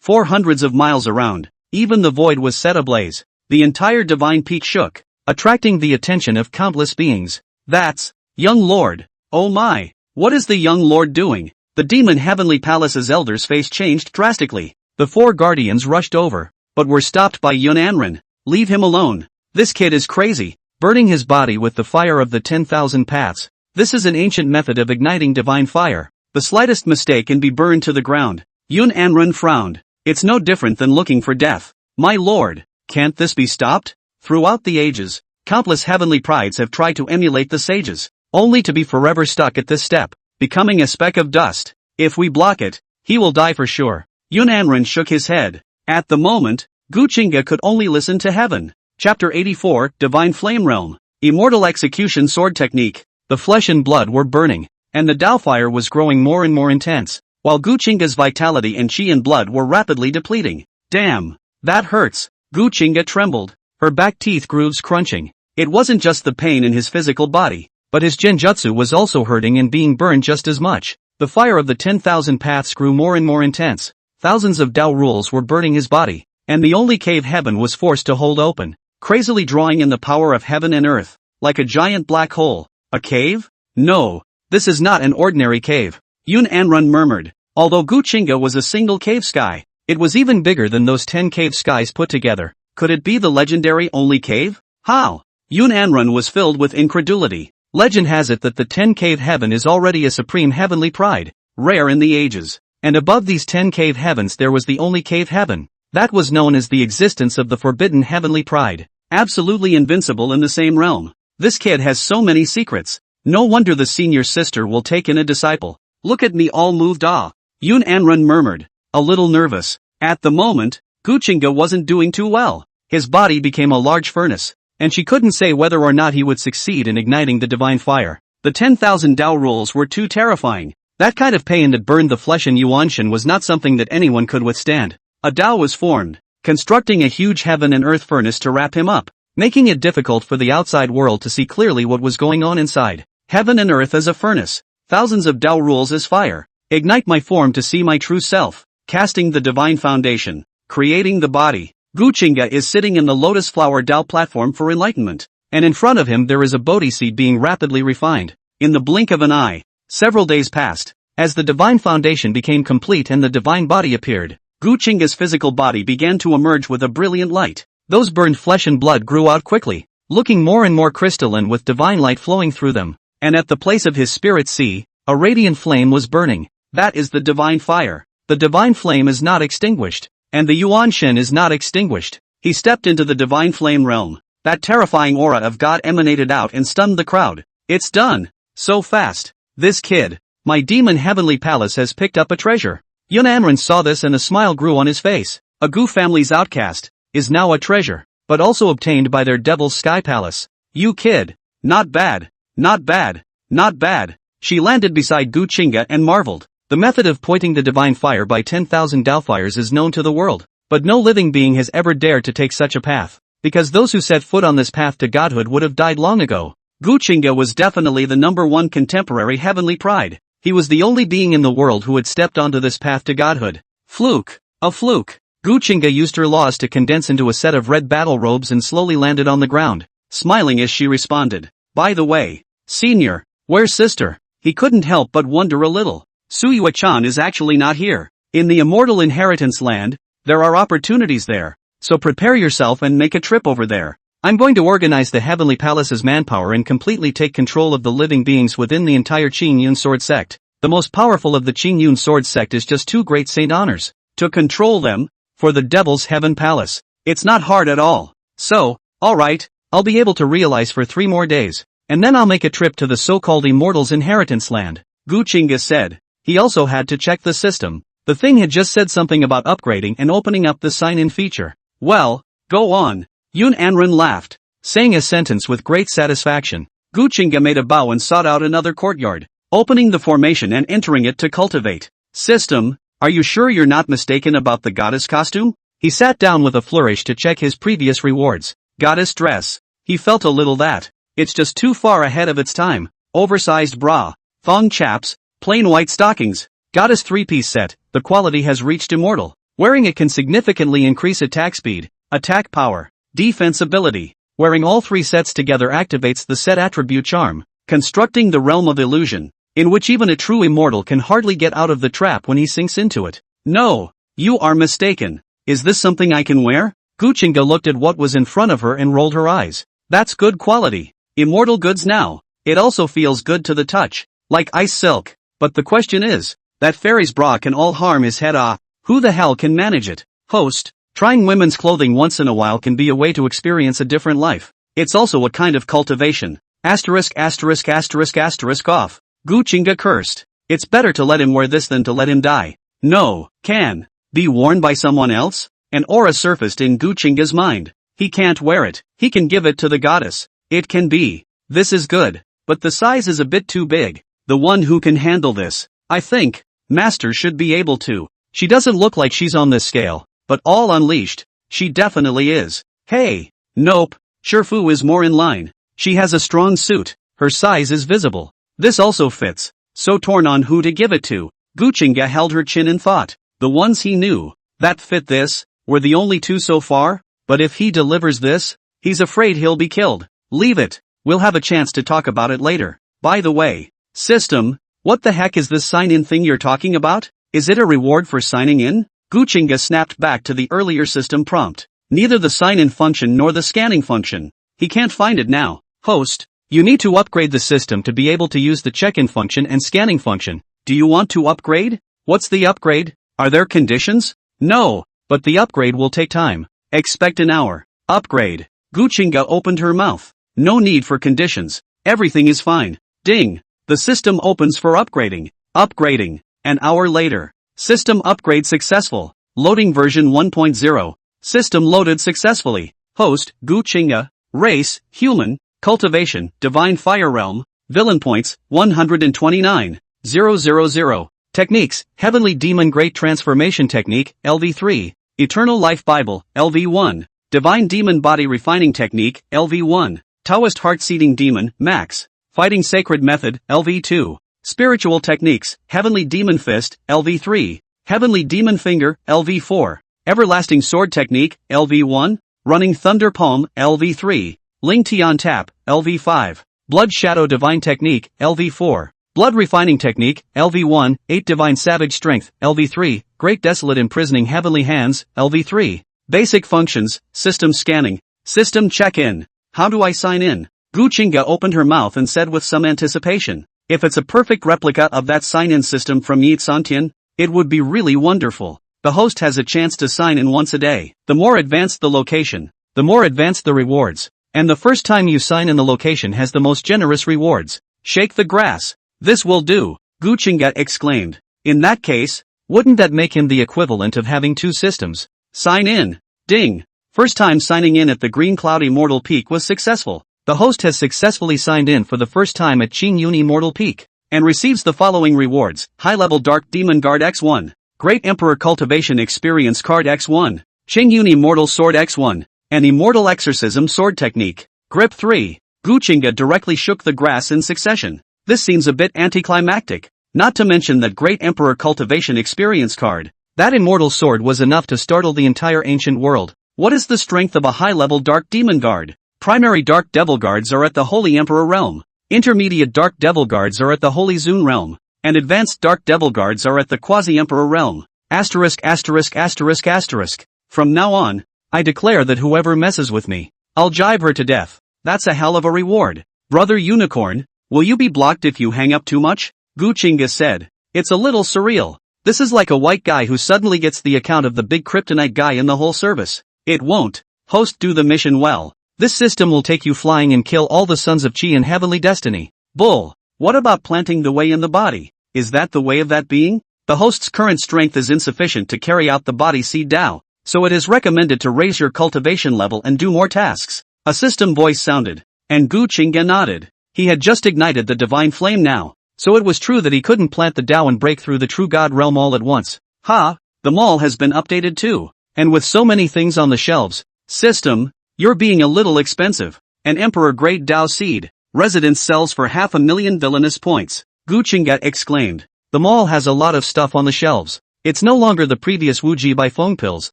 400 miles around. Even the void was set ablaze. The entire divine peak shook, attracting the attention of countless beings. That's young lord. Oh my. What is the young lord doing? The demon heavenly palace's elders' face changed drastically. The 4 guardians rushed over, but were stopped by Yunanren. Leave him alone. This kid is crazy. Burning his body with the fire of the 10,000 paths. This is an ancient method of igniting divine fire. The slightest mistake can be burned to the ground. Yunanren frowned. It's no different than looking for death. My lord. Can't this be stopped? Throughout the ages, countless heavenly prides have tried to emulate the sages, only to be forever stuck at this step, becoming a speck of dust. If we block it, he will die for sure. Yunanren shook his head. At the moment, Gu Qingge could only listen to heaven. Chapter 84, Divine Flame Realm. Immortal Execution Sword Technique. The flesh and blood were burning, and the Dao fire was growing more and more intense, while Gu Qingge's vitality and chi and blood were rapidly depleting. Damn! That hurts! Gu Qingge trembled, her back teeth grooves crunching. It wasn't just the pain in his physical body, but his genjutsu was also hurting and being burned just as much. The fire of the 10,000 paths grew more and more intense. Thousands of Dao rules were burning his body, and the only cave heaven was forced to hold open, crazily drawing in the power of heaven and earth, like a giant black hole. A cave? No, this is not an ordinary cave, Yunanren murmured. Although Gu Qingge was a single cave sky, it was even bigger than those 10 cave skies put together. Could it be the legendary only cave? How? Yunanren was filled with incredulity. Legend has it that the 10 cave heaven is already a supreme heavenly pride, rare in the ages. And above these 10 cave heavens there was the only cave heaven. That was known as the existence of the forbidden heavenly pride. Absolutely invincible in the same realm. This kid has so many secrets. No wonder the senior sister will take in a disciple. Look at me all moved Yunanren murmured, a little nervous. At the moment, Gu Qingge wasn't doing too well. His body became a large furnace, and she couldn't say whether or not he would succeed in igniting the divine fire. The 10,000 Dao rules were too terrifying. That kind of pain that burned the flesh in Yuanshan was not something that anyone could withstand. A Dao was formed, constructing a huge heaven and earth furnace to wrap him up, making it difficult for the outside world to see clearly what was going on inside. Heaven and earth as a furnace, thousands of Dao rules as fire. Ignite my form to see my true self, casting the divine foundation, creating the body. Gu Qingge is sitting in the lotus flower Dao platform for enlightenment, and in front of him there is a Bodhi seed being rapidly refined. In the blink of an eye, several days passed. As the divine foundation became complete and the divine body appeared, Gu Qingge's physical body began to emerge with a brilliant light. Those burned flesh and blood grew out quickly, looking more and more crystalline with divine light flowing through them. And at the place of his spirit sea, a radiant flame was burning. That is the divine fire. The divine flame is not extinguished, and the Yuanshan is not extinguished. He stepped into the divine flame realm. That terrifying aura of God emanated out and stunned the crowd. It's done. So fast. This kid, my demon heavenly palace has picked up a treasure. Yunanren saw this and a smile grew on his face. A Gu family's outcast is now a treasure, but also obtained by their devil's sky palace. You kid. Not bad. Not bad. Not bad. She landed beside Gu Qingge and marveled. The method of pointing the divine fire by 10,000 Dao fires is known to the world, but no living being has ever dared to take such a path, because those who set foot on this path to godhood would have died long ago. Gu Qingge was definitely the #1 contemporary heavenly pride. He was the only being in the world who had stepped onto this path to godhood. Fluke. A fluke. Gu Qingge used her laws to condense into a set of red battle robes and slowly landed on the ground, smiling as she responded. By the way, senior, where's sister? He couldn't help but wonder a little. Suyue-chan is actually not here. In the immortal inheritance land, there are opportunities there, so prepare yourself and make a trip over there. I'm going to organize the Heavenly Palace's manpower and completely take control of the living beings within the entire Qingyun sword sect. The most powerful of the Qingyun sword sect is just 2 great saint honors. To control them, for the Devil's Heaven Palace. It's not hard at all. So, alright, I'll be able to realize for 3 more days, and then I'll make a trip to the so-called Immortals' inheritance land, Gu Qingge said. He also had to check the system. The thing had just said something about upgrading and opening up the sign-in feature. Well, go on. Yunanren laughed, saying a sentence with great satisfaction. Gu Qingge made a bow and sought out another courtyard, opening the formation and entering it to cultivate. System, are you sure you're not mistaken about the goddess costume? He sat down with a flourish to check his previous rewards. Goddess dress. He felt a little that. It's just too far ahead of its time. Oversized bra, thong chaps, plain white stockings. Goddess 3-piece set. The quality has reached immortal. Wearing it can significantly increase attack speed, attack power, defense ability. Wearing all 3 sets together activates the set attribute charm, constructing the realm of illusion, in which even a true immortal can hardly get out of the trap when he sinks into it. No, you are mistaken. Is this something I can wear? Gu Qingge looked at what was in front of her and rolled her eyes. That's good quality. Immortal goods now. It also feels good to the touch, like ice silk. But the question is, that fairy's bra can all harm his head. Who the hell can manage it? Host, Trying women's clothing once in a while can be a way to experience a different life. It's also a kind of cultivation. Asterisk asterisk asterisk asterisk off. Gu Qingge cursed. It's better to let him wear this than to let him die. No, can be worn by someone else? An aura surfaced in Gu Qingge's mind. He can't wear it, he can give it to the goddess. It can be. This is good. But the size is a bit too big. The one who can handle this, I think, master should be able to. She doesn't look like she's on this scale, but all unleashed, she definitely is. Hey, nope, Shifu is more in line. She has a strong suit, her size is visible. This also fits. So torn on who to give it to. Gu Qingge held her chin in thought. The ones he knew that fit this were the only two so far, but if he delivers this, he's afraid he'll be killed. Leave it. We'll have a chance to talk about it later. By the way, system, what the heck is this sign-in thing you're talking about? Is it a reward for signing in? Gu Qingge snapped back to the earlier system prompt. Neither the sign-in function nor the scanning function. He can't find it now. Host, you need to upgrade the system to be able to use the check-in function and scanning function. Do you want to upgrade? What's the upgrade? Are there conditions? No, but the upgrade will take time. Expect an hour. Upgrade. Gu Qingge opened her mouth. No need for conditions. Everything is fine. Ding. The system opens for upgrading. Upgrading. An hour later. System upgrade successful. Loading version 1.0. System loaded successfully. Host, Gu Qingge. Race, human. Cultivation, divine fire realm. Villain points, 129. 000. Techniques, heavenly demon great transformation technique, LV3. Eternal life Bible, LV1. Divine demon body refining technique, LV1. Taoist heart seeding demon, max. Fighting sacred method, LV2. Spiritual techniques, heavenly demon fist, LV3. Heavenly demon finger, LV4. Everlasting sword technique, LV1. Running thunder palm, LV3. Ling Tian tap, LV5. Blood shadow divine technique, LV4. Blood refining technique, LV1. 8 divine savage strength, LV3. Great desolate imprisoning heavenly hands, LV3. Basic functions, system scanning. System check-in. How do I sign in? Gu Qingge opened her mouth and said with some anticipation. If it's a perfect replica of that sign-in system from Yi Santian, it would be really wonderful. The host has a chance to sign in once a day. The more advanced the location, the more advanced the rewards. And the first time you sign in the location has the most generous rewards. Shake the grass. This will do, Gu Qingge exclaimed. In that case, wouldn't that make him the equivalent of having two systems? Sign in. Ding. First time signing in at the Green Cloud Immortal Peak was successful. The host has successfully signed in for the first time at Qingyun Immortal Peak, and receives the following rewards. High-level Dark Demon Guard X1. Great Emperor Cultivation Experience Card X1. Qingyun Immortal Sword X1. And Immortal Exorcism Sword Technique. Grip 3. Gu Qingge directly shook the grass in succession. This seems a bit anticlimactic. Not to mention that Great Emperor Cultivation Experience card. That immortal sword was enough to startle the entire ancient world. What is the strength of a high-level Dark Demon Guard? Primary Dark Devil Guards are at the Holy Emperor realm. Intermediate Dark Devil Guards are at the Holy Zun realm. And Advanced Dark Devil Guards are at the Quasi-Emperor realm. Asterisk asterisk asterisk asterisk. From now on, I declare that whoever messes with me, I'll jibe her to death. That's a hell of a reward. Brother Unicorn, will you be blocked if you hang up too much? Gu Qingge said. It's a little surreal. This is like a white guy who suddenly gets the account of the big kryptonite guy in the whole service. It won't. Host, do the mission well. This system will take you flying and kill all the sons of Qi in heavenly destiny. Bull. What about planting the way in the body? Is that the way of that being? The host's current strength is insufficient to carry out the body seed Dao, so it is recommended to raise your cultivation level and do more tasks. A system voice sounded, and Gu Qingge nodded. He had just ignited the divine flame now, so it was true that he couldn't plant the Dao and break through the true God realm all at once. Ha! The mall has been updated too. And with so many things on the shelves. System, you're being a little expensive. An Emperor Grade Dao Seed. Residence sells for 500,000 villainous points. Gu Qingge exclaimed. The mall has a lot of stuff on the shelves. It's no longer the previous Wuji by phone pills.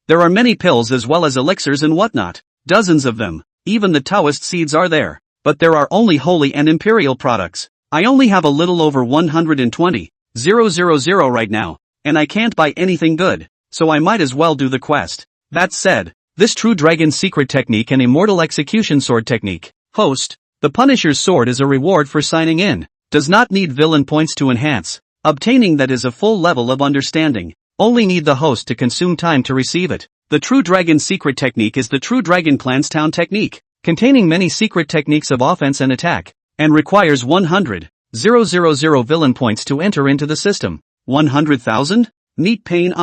There are many pills as well as elixirs and whatnot. Dozens of them. Even the Taoist seeds are there. But there are only holy and imperial products. I only have a little over 120,000 right now, and I can't buy anything good, so I might as well do the quest. That said, this True Dragon Secret Technique and Immortal Execution Sword Technique. Host, the Punisher's Sword is a reward for signing in. Does not need villain points to enhance. Obtaining that is a full level of understanding. Only need the host to consume time to receive it. The True Dragon Secret Technique is the True Dragon Clan's town technique, containing many secret techniques of offense and attack, and requires 100,000 villain points to enter into the system. 100,000? Neat pain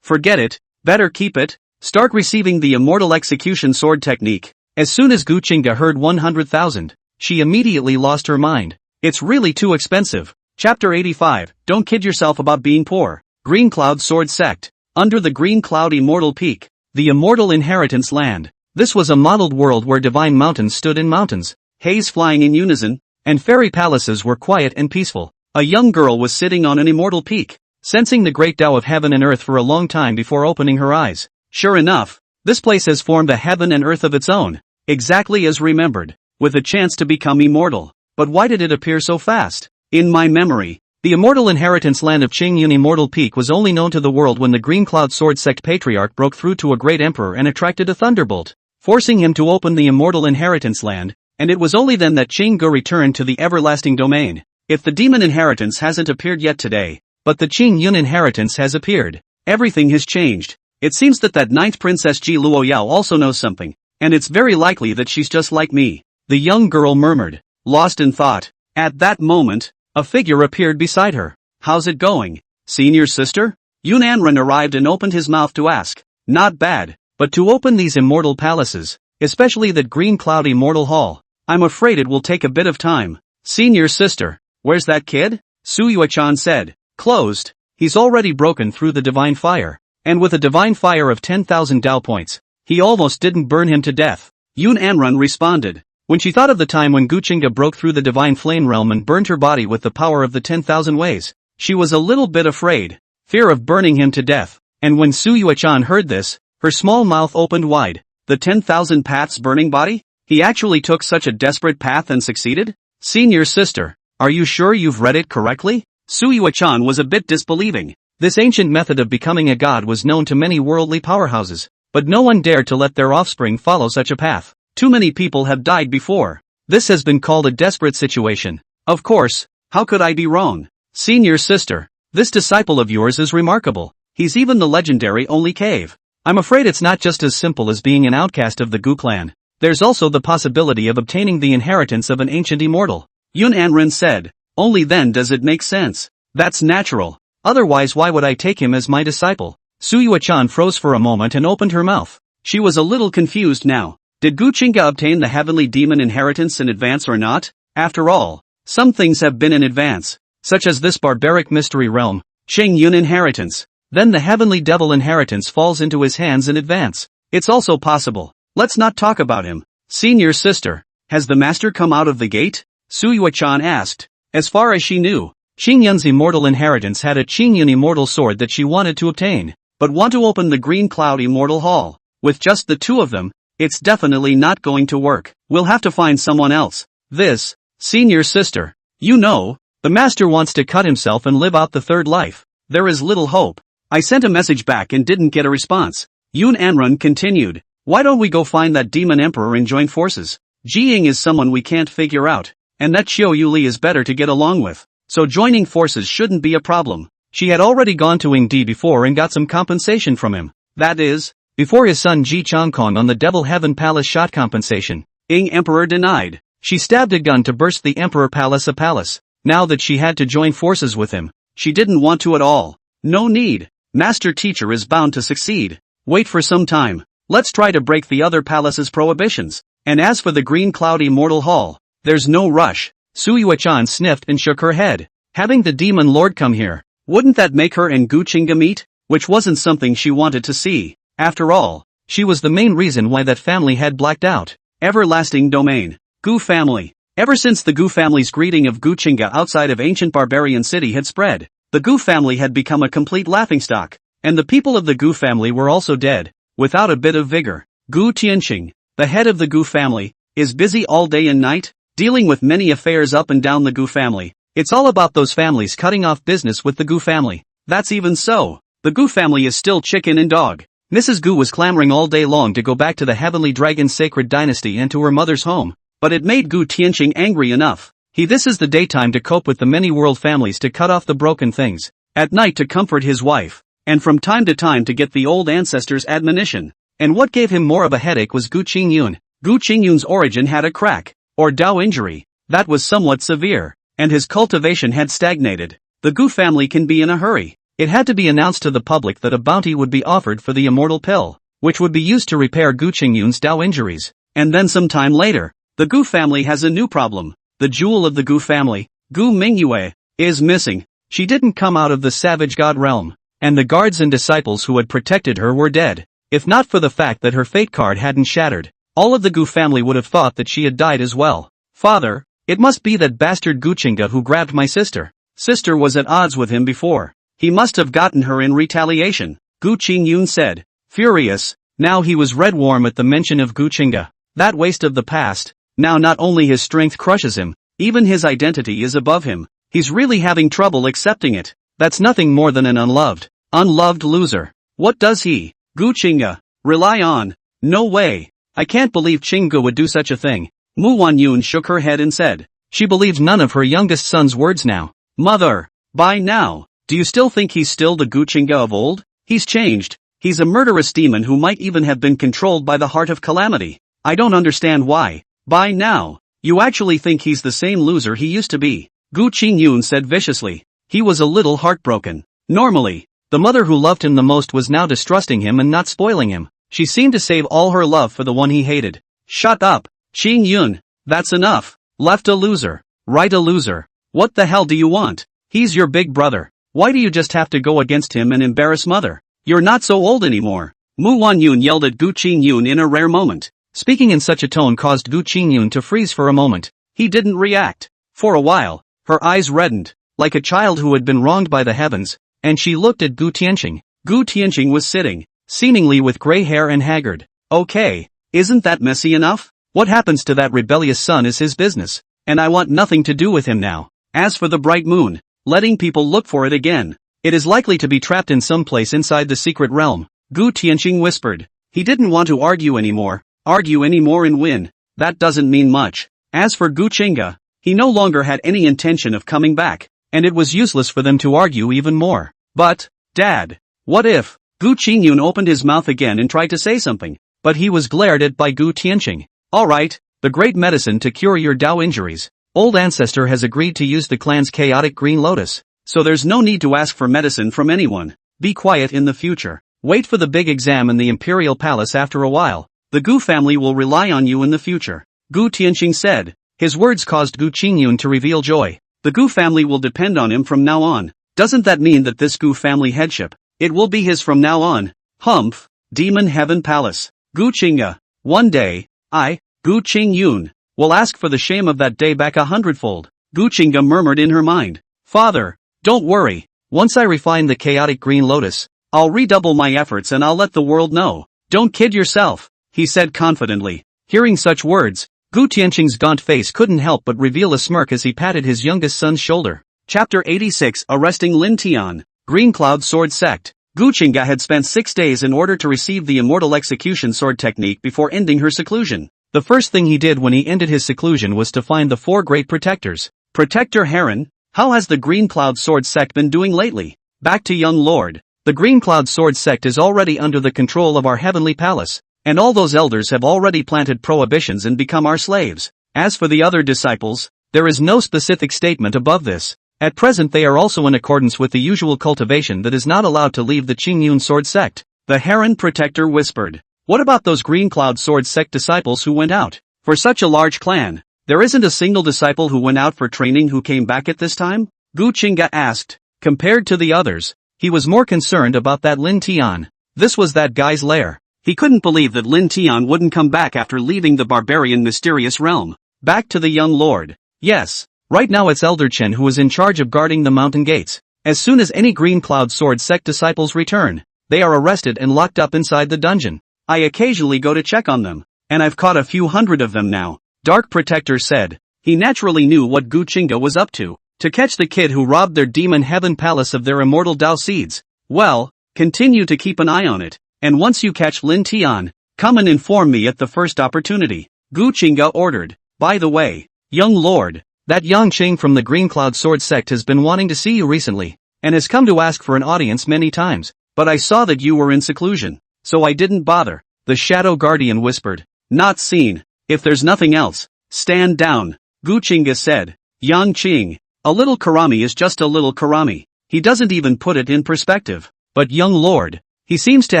forget it, better keep it. Start receiving the Immortal Execution Sword Technique. As soon as Gu Qingge heard 100,000, she immediately lost her mind. It's really too expensive. Chapter 85, Don't kid yourself about being poor. Green Cloud Sword Sect. Under the Green Cloud Immortal Peak. The Immortal Inheritance Land. This was a modeled world where divine mountains stood in mountains, haze flying in unison, and fairy palaces were quiet and peaceful. A young girl was sitting on an immortal peak, sensing the great Tao of heaven and earth for a long time before opening her eyes. Sure enough, this place has formed a heaven and earth of its own, exactly as remembered, with a chance to become immortal. But why did it appear so fast? In my memory, the Immortal Inheritance Land of Qingyun Immortal Peak was only known to the world when the Green Cloud Sword Sect Patriarch broke through to a great emperor and attracted a thunderbolt, forcing him to open the Immortal Inheritance Land, and it was only then that Qingge returned to the everlasting domain. If the demon inheritance hasn't appeared yet today, but the Qingyun inheritance has appeared, everything has changed. It seems that ninth princess Ji Luoyao also knows something, and it's very likely that she's just like me, the young girl murmured, lost in thought. At that moment, a figure appeared beside her. How's it going, senior sister? Yun Anren arrived and opened his mouth to ask. Not bad, but to open these immortal palaces, especially that Green Cloud Immortal Hall, I'm afraid it will take a bit of time. Senior sister, where's that kid? Su Yuechan said. Closed. He's already broken through the divine fire, and with a divine fire of 10,000 Dao points, he almost didn't burn him to death. Yun Anren responded. When she thought of the time when Gu Qingge broke through the divine flame realm and burned her body with the power of the 10,000 ways, she was a little bit afraid, fear of burning him to death, and when Su Yuechan heard this, her small mouth opened wide. The 10,000 paths burning body? He actually took such a desperate path and succeeded? Senior sister, are you sure you've read it correctly? Su Yuechan was a bit disbelieving. This ancient method of becoming a god was known to many worldly powerhouses, but no one dared to let their offspring follow such a path. Too many people have died before. This has been called a desperate situation. Of course, how could I be wrong? Senior sister, this disciple of yours is remarkable. He's even the legendary Only Cave. I'm afraid it's not just as simple as being an outcast of the Gu clan. There's also the possibility of obtaining the inheritance of an ancient immortal. Yun Anren said. Only then does it make sense. That's natural. Otherwise why would I take him as my disciple? Su Yuechan froze for a moment and opened her mouth. She was a little confused now. Did Gu Qingge obtain the heavenly demon inheritance in advance or not? After all, some things have been in advance, such as this barbaric mystery realm, Qingyun inheritance. Then the heavenly devil inheritance falls into his hands in advance. It's also possible. Let's not talk about him. Senior sister, has the master come out of the gate? Su Yuechan asked. As far as she knew, Qingyun's immortal inheritance had a Qingyun immortal sword that she wanted to obtain, but want to open the Green Cloud Immortal Hall. With just the two of them, it's definitely not going to work. We'll have to find someone else. This, senior sister, you know, the master wants to cut himself and live out the third life. There is little hope. I sent a message back and didn't get a response. Yun Anren continued. Why don't we go find that demon emperor and join forces? Jiying is someone we can't figure out, and that Qiu Yuli is better to get along with, so joining forces shouldn't be a problem. She had already gone to Yingdi before and got some compensation from him. That is, before his son Ji Changkong on the Devil Heaven Palace shot compensation. Ying Emperor denied. She stabbed a gun to burst the Emperor Palace a palace. Now that she had to join forces with him, she didn't want to at all. No need. Master teacher is bound to succeed. Wait for some time. Let's try to break the other palace's prohibitions. And as for the Green Cloud Immortal Hall, there's no rush. Su Yuechan sniffed and shook her head. Having the demon lord come here, wouldn't that make her and Gu Qingge meet? Which wasn't something she wanted to see. After all, she was the main reason why that family had blacked out. Everlasting domain. Gu family. Ever since the Gu family's greeting of Gu Qingge outside of ancient barbarian city had spread, the Gu family had become a complete laughingstock, and the people of the Gu family were also dead, without a bit of vigor. Gu Tianqing, the head of the Gu family, is busy all day and night, dealing with many affairs up and down the Gu family. It's all about those families cutting off business with the Gu family. That's even so. The Gu family is still chicken and dog. Mrs. Gu was clamoring all day long to go back to the Heavenly Dragon Sacred Dynasty and to her mother's home, but it made Gu Tianqing angry enough. This is the daytime to cope with the many world families to cut off the broken things, at night to comfort his wife. and from time to time to get the old ancestor's admonition. And what gave him more of a headache was Gu Qingge. Gu Qingge's origin had a crack, or Dao injury, that was somewhat severe, and his cultivation had stagnated. The Gu family can be in a hurry. It had to be announced to the public that a bounty would be offered for the immortal pill, which would be used to repair Gu Qingge's Dao injuries. And then some time later, the Gu family has a new problem. The jewel of the Gu family, Gu Qingge, is missing. She didn't come out of the savage god realm, and the guards and disciples who had protected her were dead. If not for the fact that her fate card hadn't shattered, all of the Gu family would have thought that she had died as well. Father, it must be that bastard Gu Qingge who grabbed my sister. Sister was at odds with him before. He must have gotten her in retaliation, Gu Qingge said, furious. Now he was red warm at the mention of Gu Qingge. That waste of the past. Now not only his strength crushes him, even his identity is above him. He's really having trouble accepting it. That's nothing more than an unloved loser. What does he, Gu Qingge, rely on? No way. I can't believe Qingge would do such a thing. Mu Wanyun shook her head and said, she believed none of her youngest son's words now. Mother, by now, do you still think he's still the Gu Qingge of old? He's changed. He's a murderous demon who might even have been controlled by the heart of calamity. I don't understand why. By now, you actually think he's the same loser he used to be, Gu Qingge said viciously. He was a little heartbroken. Normally, the mother who loved him the most was now distrusting him and not spoiling him. She seemed to save all her love for the one he hated. Shut up, Qingge. That's enough. Left a loser. Right, a loser. What the hell do you want? He's your big brother. Why do you just have to go against him and embarrass mother? You're not so old anymore. Mu Wanyun yelled at Gu Qingge in a rare moment. Speaking in such a tone caused Gu Qingge to freeze for a moment. He didn't react. For a while, her eyes reddened, like a child who had been wronged by the heavens, and she looked at Gu Tianqing. Gu Tianqing was sitting, seemingly with gray hair and haggard. Okay, isn't that messy enough? What happens to that rebellious son is his business, and I want nothing to do with him now. As for the bright moon, letting people look for it again, it is likely to be trapped in some place inside the secret realm, Gu Tianqing whispered. He didn't want to argue anymore and win. That doesn't mean much. As for Gu Qingge, he no longer had any intention of coming back, and it was useless for them to argue even more. But, Dad, what if? Gu Qingge opened his mouth again and tried to say something, but he was glared at by Gu Tianqing. Alright, the great medicine to cure your Dao injuries. Old ancestor has agreed to use the clan's chaotic green lotus, so there's no need to ask for medicine from anyone. Be quiet in the future. Wait for the big exam in the imperial palace after a while. The Gu family will rely on you in the future, Gu Tianqing said. His words caused Gu Qingge to reveal joy. The Gu family will depend on him from now on. Doesn't that mean that this Gu family headship, it will be his from now on? Humph, Demon Heaven Palace. Gu Qingge. One day, I, Gu Qingge, will ask for the shame of that day back 100-fold. Gu Qingge murmured in her mind. Father, don't worry. Once I refine the chaotic green lotus, I'll redouble my efforts and I'll let the world know. Don't kid yourself, he said confidently. Hearing such words, Gu Tianqing's gaunt face couldn't help but reveal a smirk as he patted his youngest son's shoulder. Chapter 86 Arresting Lin Tian. Green Cloud Sword Sect. Gu Qingge had spent 6 days in order to receive the immortal execution sword technique before ending her seclusion. The first thing he did when he ended his seclusion was to find the 4 great protectors. Protector Heron, how has the Green Cloud Sword Sect been doing lately? Back to young lord. The Green Cloud Sword Sect is already under the control of our heavenly palace, and all those elders have already planted prohibitions and become our slaves. As for the other disciples, there is no specific statement above this. At present they are also in accordance with the usual cultivation that is not allowed to leave the Qingge Sword Sect. The Heron Protector whispered. What about those Green Cloud Sword Sect disciples who went out? For such a large clan, there isn't a single disciple who went out for training who came back at this time? Gu Qingge asked. Compared to the others, he was more concerned about that Lin Tian. This was that guy's lair. He couldn't believe that Lin Tian wouldn't come back after leaving the barbarian mysterious realm. Back to the young lord. Yes, right now it's Elder Chen who is in charge of guarding the mountain gates. As soon as any Green Cloud Sword Sect disciples return, they are arrested and locked up inside the dungeon. I occasionally go to check on them, and I've caught a few hundred of them now, Dark Protector said. He naturally knew what Gu Qingge was up to catch the kid who robbed their demon heaven palace of their immortal Dao seeds. Well, continue to keep an eye on it, and once you catch Lin Tian, come and inform me at the first opportunity, Gu Qingge ordered. By the way, young lord, that Yang Qing from the Green Cloud Sword Sect has been wanting to see you recently, and has come to ask for an audience many times. but I saw that you were in seclusion, so I didn't bother, the shadow guardian whispered. Not seen. If there's nothing else, stand down, Gu Qingge said. Yang Qing. A little karami is just a little karami. He doesn't even put it in perspective. But young lord, he seems to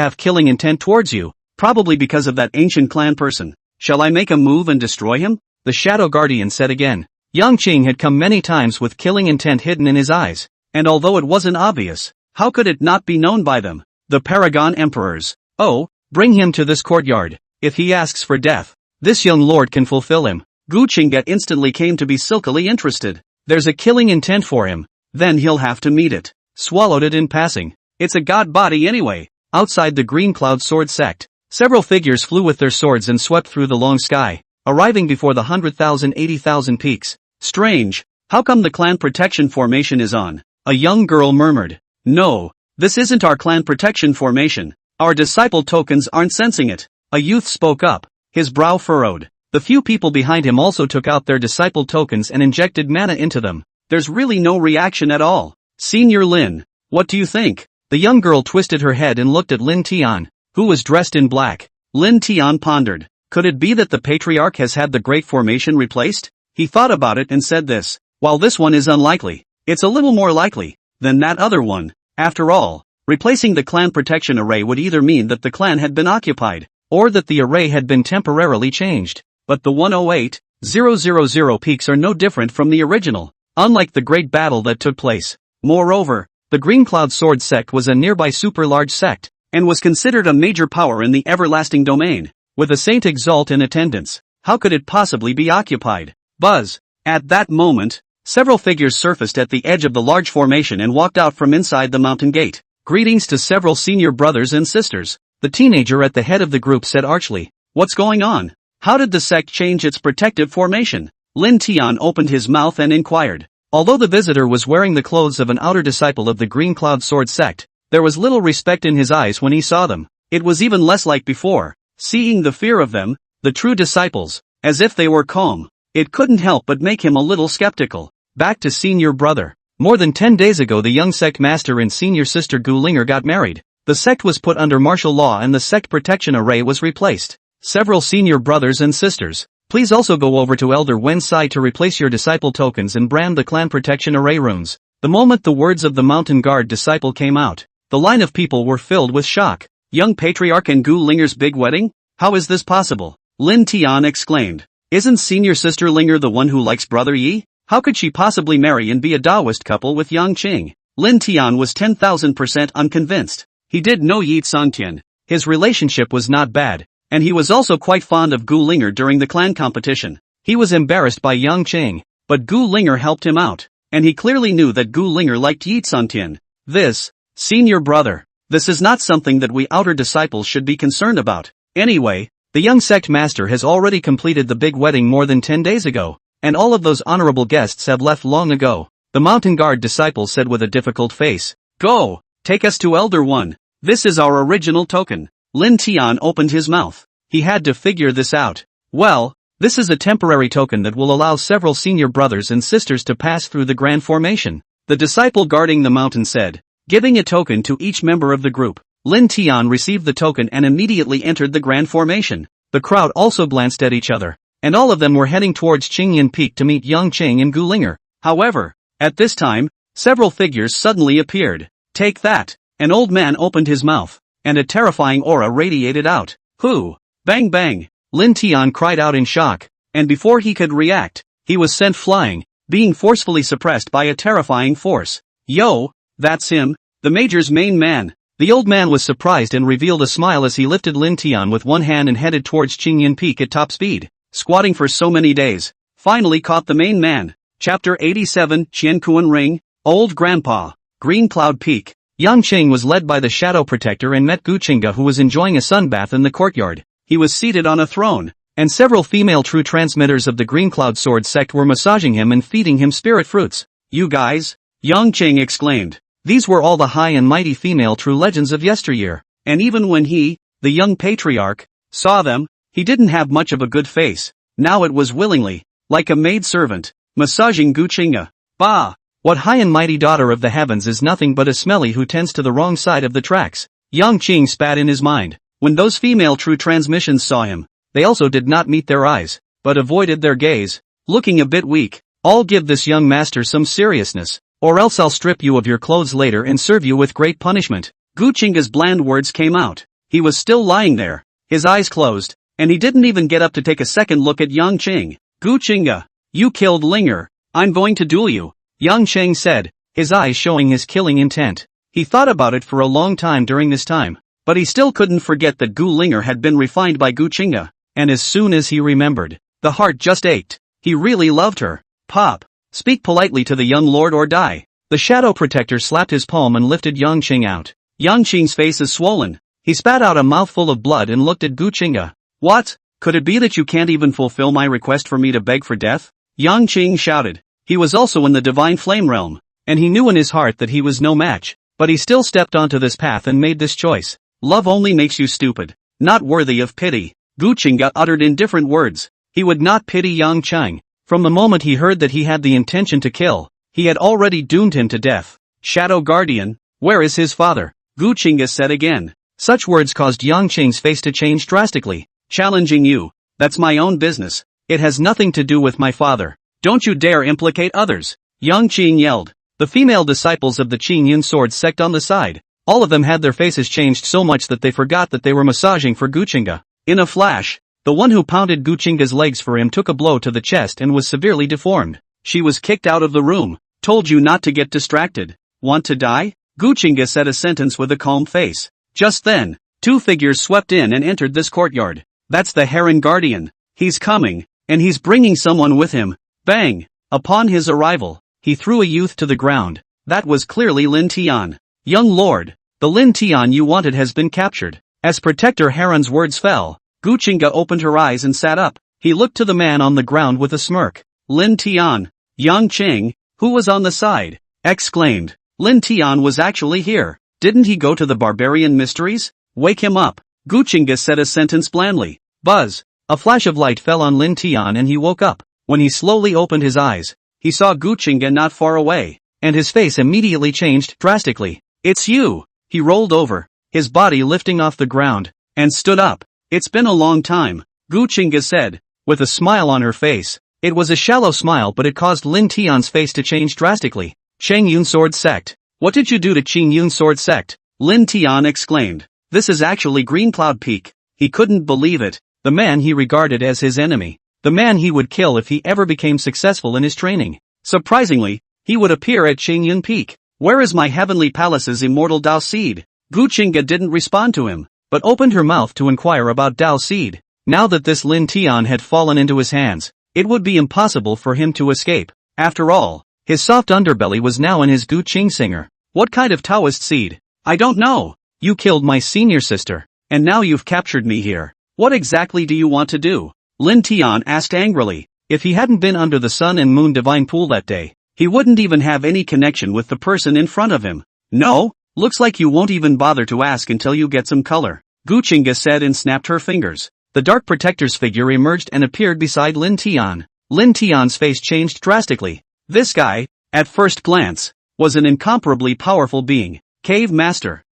have killing intent towards you, probably because of that ancient clan person. Shall I make a move and destroy him? The shadow guardian said again. Yang Qing had come many times with killing intent hidden in his eyes, and although it wasn't obvious, how could it not be known by them? The paragon emperors. Oh, bring him to this courtyard. If he asks for death, this young lord can fulfill him. Gu Qingge instantly came to be silkily interested. There's a killing intent for him, then he'll have to meet it. Swallowed it in passing. It's a god body anyway. Outside the Green Cloud Sword sect, several figures flew with their swords and swept through the long sky, arriving before the 100,000 80,000 peaks. Strange. How come the clan protection formation is on? A young girl murmured. No, this isn't our clan protection formation. Our disciple tokens aren't sensing it. A youth spoke up, his brow furrowed. The few people behind him also took out their disciple tokens and injected mana into them. There's really no reaction at all. Senior Lin, what do you think? The young girl twisted her head and looked at Lin Tian, who was dressed in black. Lin Tian pondered. Could it be that the patriarch has had the great formation replaced? He thought about it and said this. While this one is unlikely, it's a little more likely than that other one. After all, replacing the clan protection array would either mean that the clan had been occupied, or that the array had been temporarily changed. But the 108,000 peaks are no different from the original, unlike the great battle that took place. Moreover, the Green Cloud Sword sect was a nearby super-large sect, and was considered a major power in the everlasting domain, with a Saint Exalt in attendance. How could it possibly be occupied? Buzz. At that moment, several figures surfaced at the edge of the large formation and walked out from inside the mountain gate. Greetings to several senior brothers and sisters. The teenager at the head of the group said archly. What's going on? How did the sect change its protective formation? Lin Tian opened his mouth and inquired. Although the visitor was wearing the clothes of an outer disciple of the Green Cloud Sword sect, there was little respect in his eyes when he saw them. It was even less like before, seeing the fear of them, the true disciples, as if they were calm. It couldn't help but make him a little skeptical. Back to senior brother. More than 10 days ago the young sect master and senior sister Gu Qingge got married. The sect was put under martial law and the sect protection array was replaced. Several senior brothers and sisters, please also go over to Elder Wen's side to replace your disciple tokens and brand the clan protection array runes. The moment the words of the mountain guard disciple came out, the line of people were filled with shock. Young patriarch and Gu Qingge's big wedding? How is this possible? Lin Tian exclaimed. Isn't senior sister Qingge the one who likes brother Yi? How could she possibly marry and be a Taoist couple with Yang Qing? Lin Tian was 10,000% unconvinced. He did know Yi Tsangtian. His relationship was not bad, and he was also quite fond of Gu Qingge during the clan competition. He was embarrassed by Yang Qing, but Gu Qingge helped him out, and he clearly knew that Gu Qingge liked Yi Tsangtian. This, senior brother, this is not something that we outer disciples should be concerned about. Anyway, the young sect master has already completed the big wedding more than 10 days ago, and all of those honorable guests have left long ago. The mountain guard disciple said with a difficult face. Go, take us to Elder One. This is our original token. Lin Tian opened his mouth. He had to figure this out. Well, this is a temporary token that will allow several senior brothers and sisters to pass through the grand formation. The disciple guarding the mountain said, giving a token to each member of the group. Lin Tian received the token and immediately entered the grand formation. The crowd also glanced at each other, and all of them were heading towards Qingyan Peak to meet Yang Qing and Gu Qingge. However, at this time, several figures suddenly appeared. Take that! An old man opened his mouth, and a terrifying aura radiated out. Who? Bang bang! Lin Tian cried out in shock, and before he could react, he was sent flying, being forcefully suppressed by a terrifying force. Yo, that's him, the major's main man. The old man was surprised and revealed a smile as he lifted Lin Tian with one hand and headed towards Qingyan Peak at top speed. Squatting for so many days, finally caught the main man. Chapter 87 Qiankuan Ring, Old Grandpa, Green Cloud Peak. Yang Qing was led by the Shadow Protector and met Gu Qingge, who was enjoying a sunbath in the courtyard. He was seated on a throne, and several female true transmitters of the Green Cloud Sword sect were massaging him and feeding him spirit fruits. You guys? Yang Qing exclaimed. These were all the high and mighty female true legends of yesteryear, and even when he, the young patriarch, saw them, he didn't have much of a good face. Now it was willingly, like a maid servant, massaging Gu Qingge. Bah! What high and mighty daughter of the heavens is nothing but a smelly who tends to the wrong side of the tracks? Yang Qing spat in his mind. When those female true transmissions saw him, they also did not meet their eyes, but avoided their gaze. Looking a bit weak, I'll give this young master some seriousness, or else I'll strip you of your clothes later and serve you with great punishment. Gu Qingge's bland words came out. He was still lying there, his eyes closed, and he didn't even get up to take a second look at Yang Qing. Gu Qingge, you killed Linger. I'm going to duel you, Yang Qing said, his eyes showing his killing intent. He thought about it for a long time during this time, but he still couldn't forget that Gu Linger had been refined by Gu Qingge, and as soon as he remembered, the heart just ached. He really loved her. Pop, speak politely to the young lord or die. The shadow protector slapped his palm and lifted Yang Qing out. Yang Qing's face is swollen. He spat out a mouthful of blood and looked at Gu Qingge. What? Could it be that you can't even fulfill my request for me to beg for death? Yang Qing shouted. He was also in the divine flame realm, and he knew in his heart that he was no match, but he still stepped onto this path and made this choice. Love only makes you stupid, not worthy of pity. Gu Qingge uttered indifferent words. He would not pity Yang Qing. From the moment he heard that he had the intention to kill, he had already doomed him to death. Shadow Guardian, where is his father? Gu Qingge said again. Such words caused Yang Qing's face to change drastically. Challenging you, that's my own business. It has nothing to do with my father. Don't you dare implicate others, Yang Qing yelled. The female disciples of the Qingyun sword sect on the side, all of them had their faces changed so much that they forgot that they were massaging for Gu Qingge. In a flash, the one who pounded Gu Qingge's legs for him took a blow to the chest and was severely deformed. She was kicked out of the room. Told you not to get distracted. Want to die? Gu Qingge said a sentence with a calm face. Just then, two figures swept in and entered this courtyard. That's the Heron Guardian. He's coming, and he's bringing someone with him. Bang! Upon his arrival, he threw a youth to the ground. That was clearly Lin Tian. Young lord, the Lin Tian you wanted has been captured. As Protector Heron's words fell, Gu Qingge opened her eyes and sat up. He looked to the man on the ground with a smirk. Lin Tian, Yang Qing, who was on the side, exclaimed. Lin Tian was actually here. Didn't he go to the barbarian mysteries? Wake him up. Gu Qingge said a sentence blandly. Buzz. A flash of light fell on Lin Tian and he woke up. When he slowly opened his eyes, he saw Gu Qingge not far away, and his face immediately changed drastically. It's you! He rolled over, his body lifting off the ground, and stood up. It's been a long time, Gu Qingge said, with a smile on her face. It was a shallow smile but it caused Lin Tian's face to change drastically. Qingyun Sword Sect. What did you do to Qingyun Sword Sect? Lin Tian exclaimed. This is actually Green Cloud Peak. He couldn't believe it. The man he regarded as his enemy. The man he would kill if he ever became successful in his training. Surprisingly, he would appear at Qingyun Peak. Where is my heavenly palace's immortal Dao Seed? Gu Qingge didn't respond to him, but opened her mouth to inquire about Dao Seed. Now that this Lin Tian had fallen into his hands, it would be impossible for him to escape. After all, his soft underbelly was now in his Gu Qingsinger. What kind of Taoist seed? I don't know. You killed my senior sister, and now you've captured me here. What exactly do you want to do? Lin Tian asked angrily. If he hadn't been under the sun and moon divine pool that day, he wouldn't even have any connection with the person in front of him. No? Looks like you won't even bother to ask until you get some color, Gu Qingge said and snapped her fingers. The Dark Protector's figure emerged and appeared beside Lin Tian. Lin Tian's face changed drastically. This guy, at first glance, was an incomparably powerful being. Cave Master,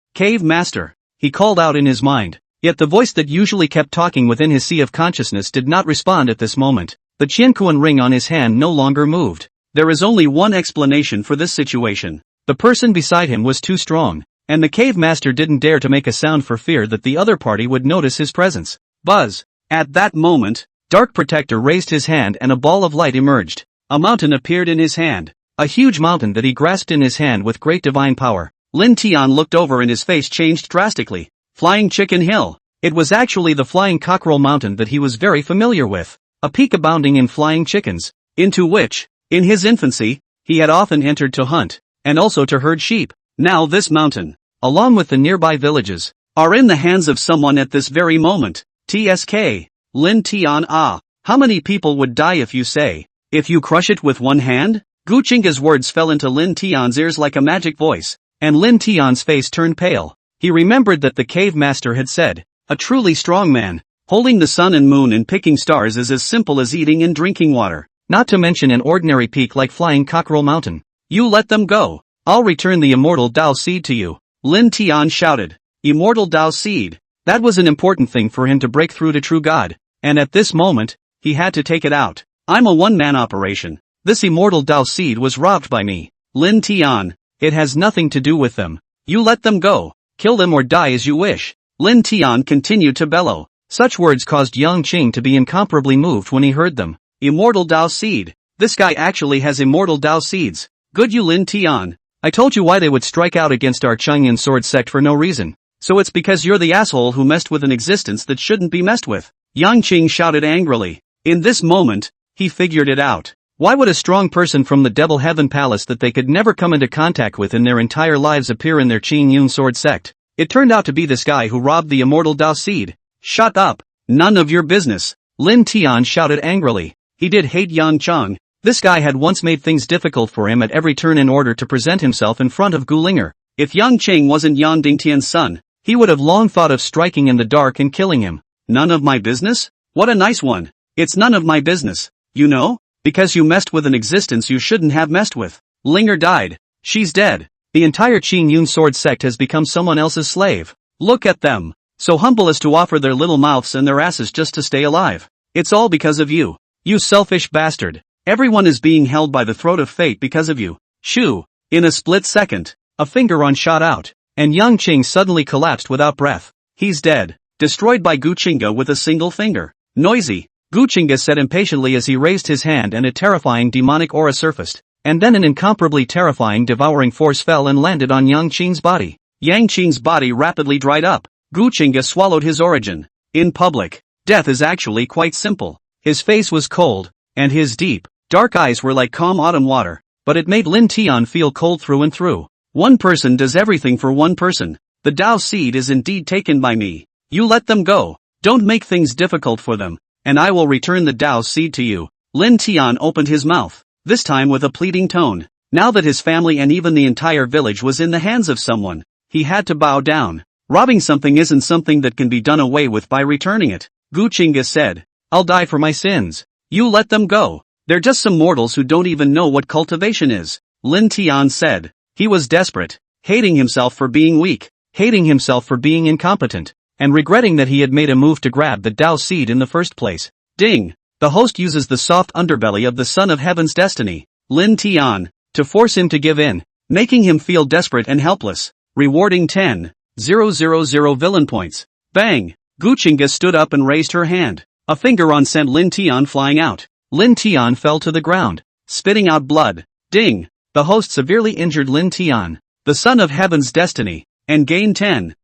he called out in his mind. Yet the voice that usually kept talking within his sea of consciousness did not respond at this moment. The Qianquan ring on his hand no longer moved. There is only one explanation for this situation. The person beside him was too strong, and the cave master didn't dare to make a sound for fear that the other party would notice his presence. Buzz! At that moment, Dark Protector raised his hand and a ball of light emerged. A mountain appeared in his hand. A huge mountain that he grasped in his hand with great divine power. Lin Tian looked over and his face changed drastically. Flying Chicken Hill. It was actually the Flying Cockerel Mountain that he was very familiar with. A peak abounding in flying chickens, into which, in his infancy, he had often entered to hunt, and also to herd sheep. Now this mountain, along with the nearby villages, are in the hands of someone at this very moment. TSK. Lin Tian how many people would die if you crush it with one hand? Gu Qingge's words fell into Lin Tian's ears like a magic voice, and Lin Tian's face turned pale. He remembered that the cave master had said, a truly strong man, holding the sun and moon and picking stars is as simple as eating and drinking water, not to mention an ordinary peak like Flying Cockerel Mountain. You let them go. I'll return the immortal Dao seed to you. Lin Tian shouted. Immortal Dao seed. That was an important thing for him to break through to true God, and at this moment, he had to take it out. I'm a one-man operation. This immortal Dao seed was robbed by me. Lin Tian. It has nothing to do with them. You let them go. Kill them or die as you wish. Lin Tian continued to bellow. Such words caused Yang Qing to be incomparably moved when he heard them. Immortal Dao seed. This guy actually has immortal Dao seeds. Good you Lin Tian. I told you why they would strike out against our Changyan sword sect for no reason. So it's because you're the asshole who messed with an existence that shouldn't be messed with. Yang Qing shouted angrily. In this moment, he figured it out. Why would a strong person from the Devil Heaven Palace that they could never come into contact with in their entire lives appear in their Qingyun sword sect? It turned out to be this guy who robbed the immortal Dao seed. Shut up. None of your business. Lin Tian shouted angrily. He did hate Yang Qing. This guy had once made things difficult for him at every turn in order to present himself in front of Gu Qingge. If Yang Qing wasn't Yan Dingtian's son, he would have long thought of striking in the dark and killing him. None of my business? What a nice one. It's none of my business. You know? Because you messed with an existence you shouldn't have messed with. Linger died. She's dead. The entire Qingyun sword sect has become someone else's slave. Look at them. So humble as to offer their little mouths and their asses just to stay alive. It's all because of you. You selfish bastard. Everyone is being held by the throat of fate because of you. Shoo. In a split second, a finger on shot out, and Yang Qing suddenly collapsed without breath. He's dead. Destroyed by Gu Qingge with a single finger. Noisy. Gu Qingge said impatiently as he raised his hand and a terrifying demonic aura surfaced. And then an incomparably terrifying devouring force fell and landed on Yang Qing's body. Yang Qing's body rapidly dried up. Gu Qingge swallowed his origin. In public, death is actually quite simple. His face was cold, and his deep, dark eyes were like calm autumn water, but it made Lin Tian feel cold through and through. One person does everything for one person. The Dao seed is indeed taken by me. You let them go. Don't make things difficult for them, and I will return the Dao seed to you. Lin Tian opened his mouth, this time with a pleading tone. Now that his family and even the entire village was in the hands of someone, he had to bow down. Robbing something isn't something that can be done away with by returning it. Gu Qingge said, I'll die for my sins. You let them go. They're just some mortals who don't even know what cultivation is. Lin Tian said. He was desperate, hating himself for being weak, hating himself for being incompetent, and regretting that he had made a move to grab the Dao seed in the first place. Ding! The host uses the soft underbelly of the son of heaven's destiny, Lin Tian, to force him to give in, making him feel desperate and helpless. Rewarding 10,000 villain points. Bang! Gu Qingge stood up and raised her hand. A finger on sent Lin Tian flying out. Lin Tian fell to the ground, spitting out blood. Ding! The host severely injured Lin Tian, the son of heaven's destiny, and gained 10,000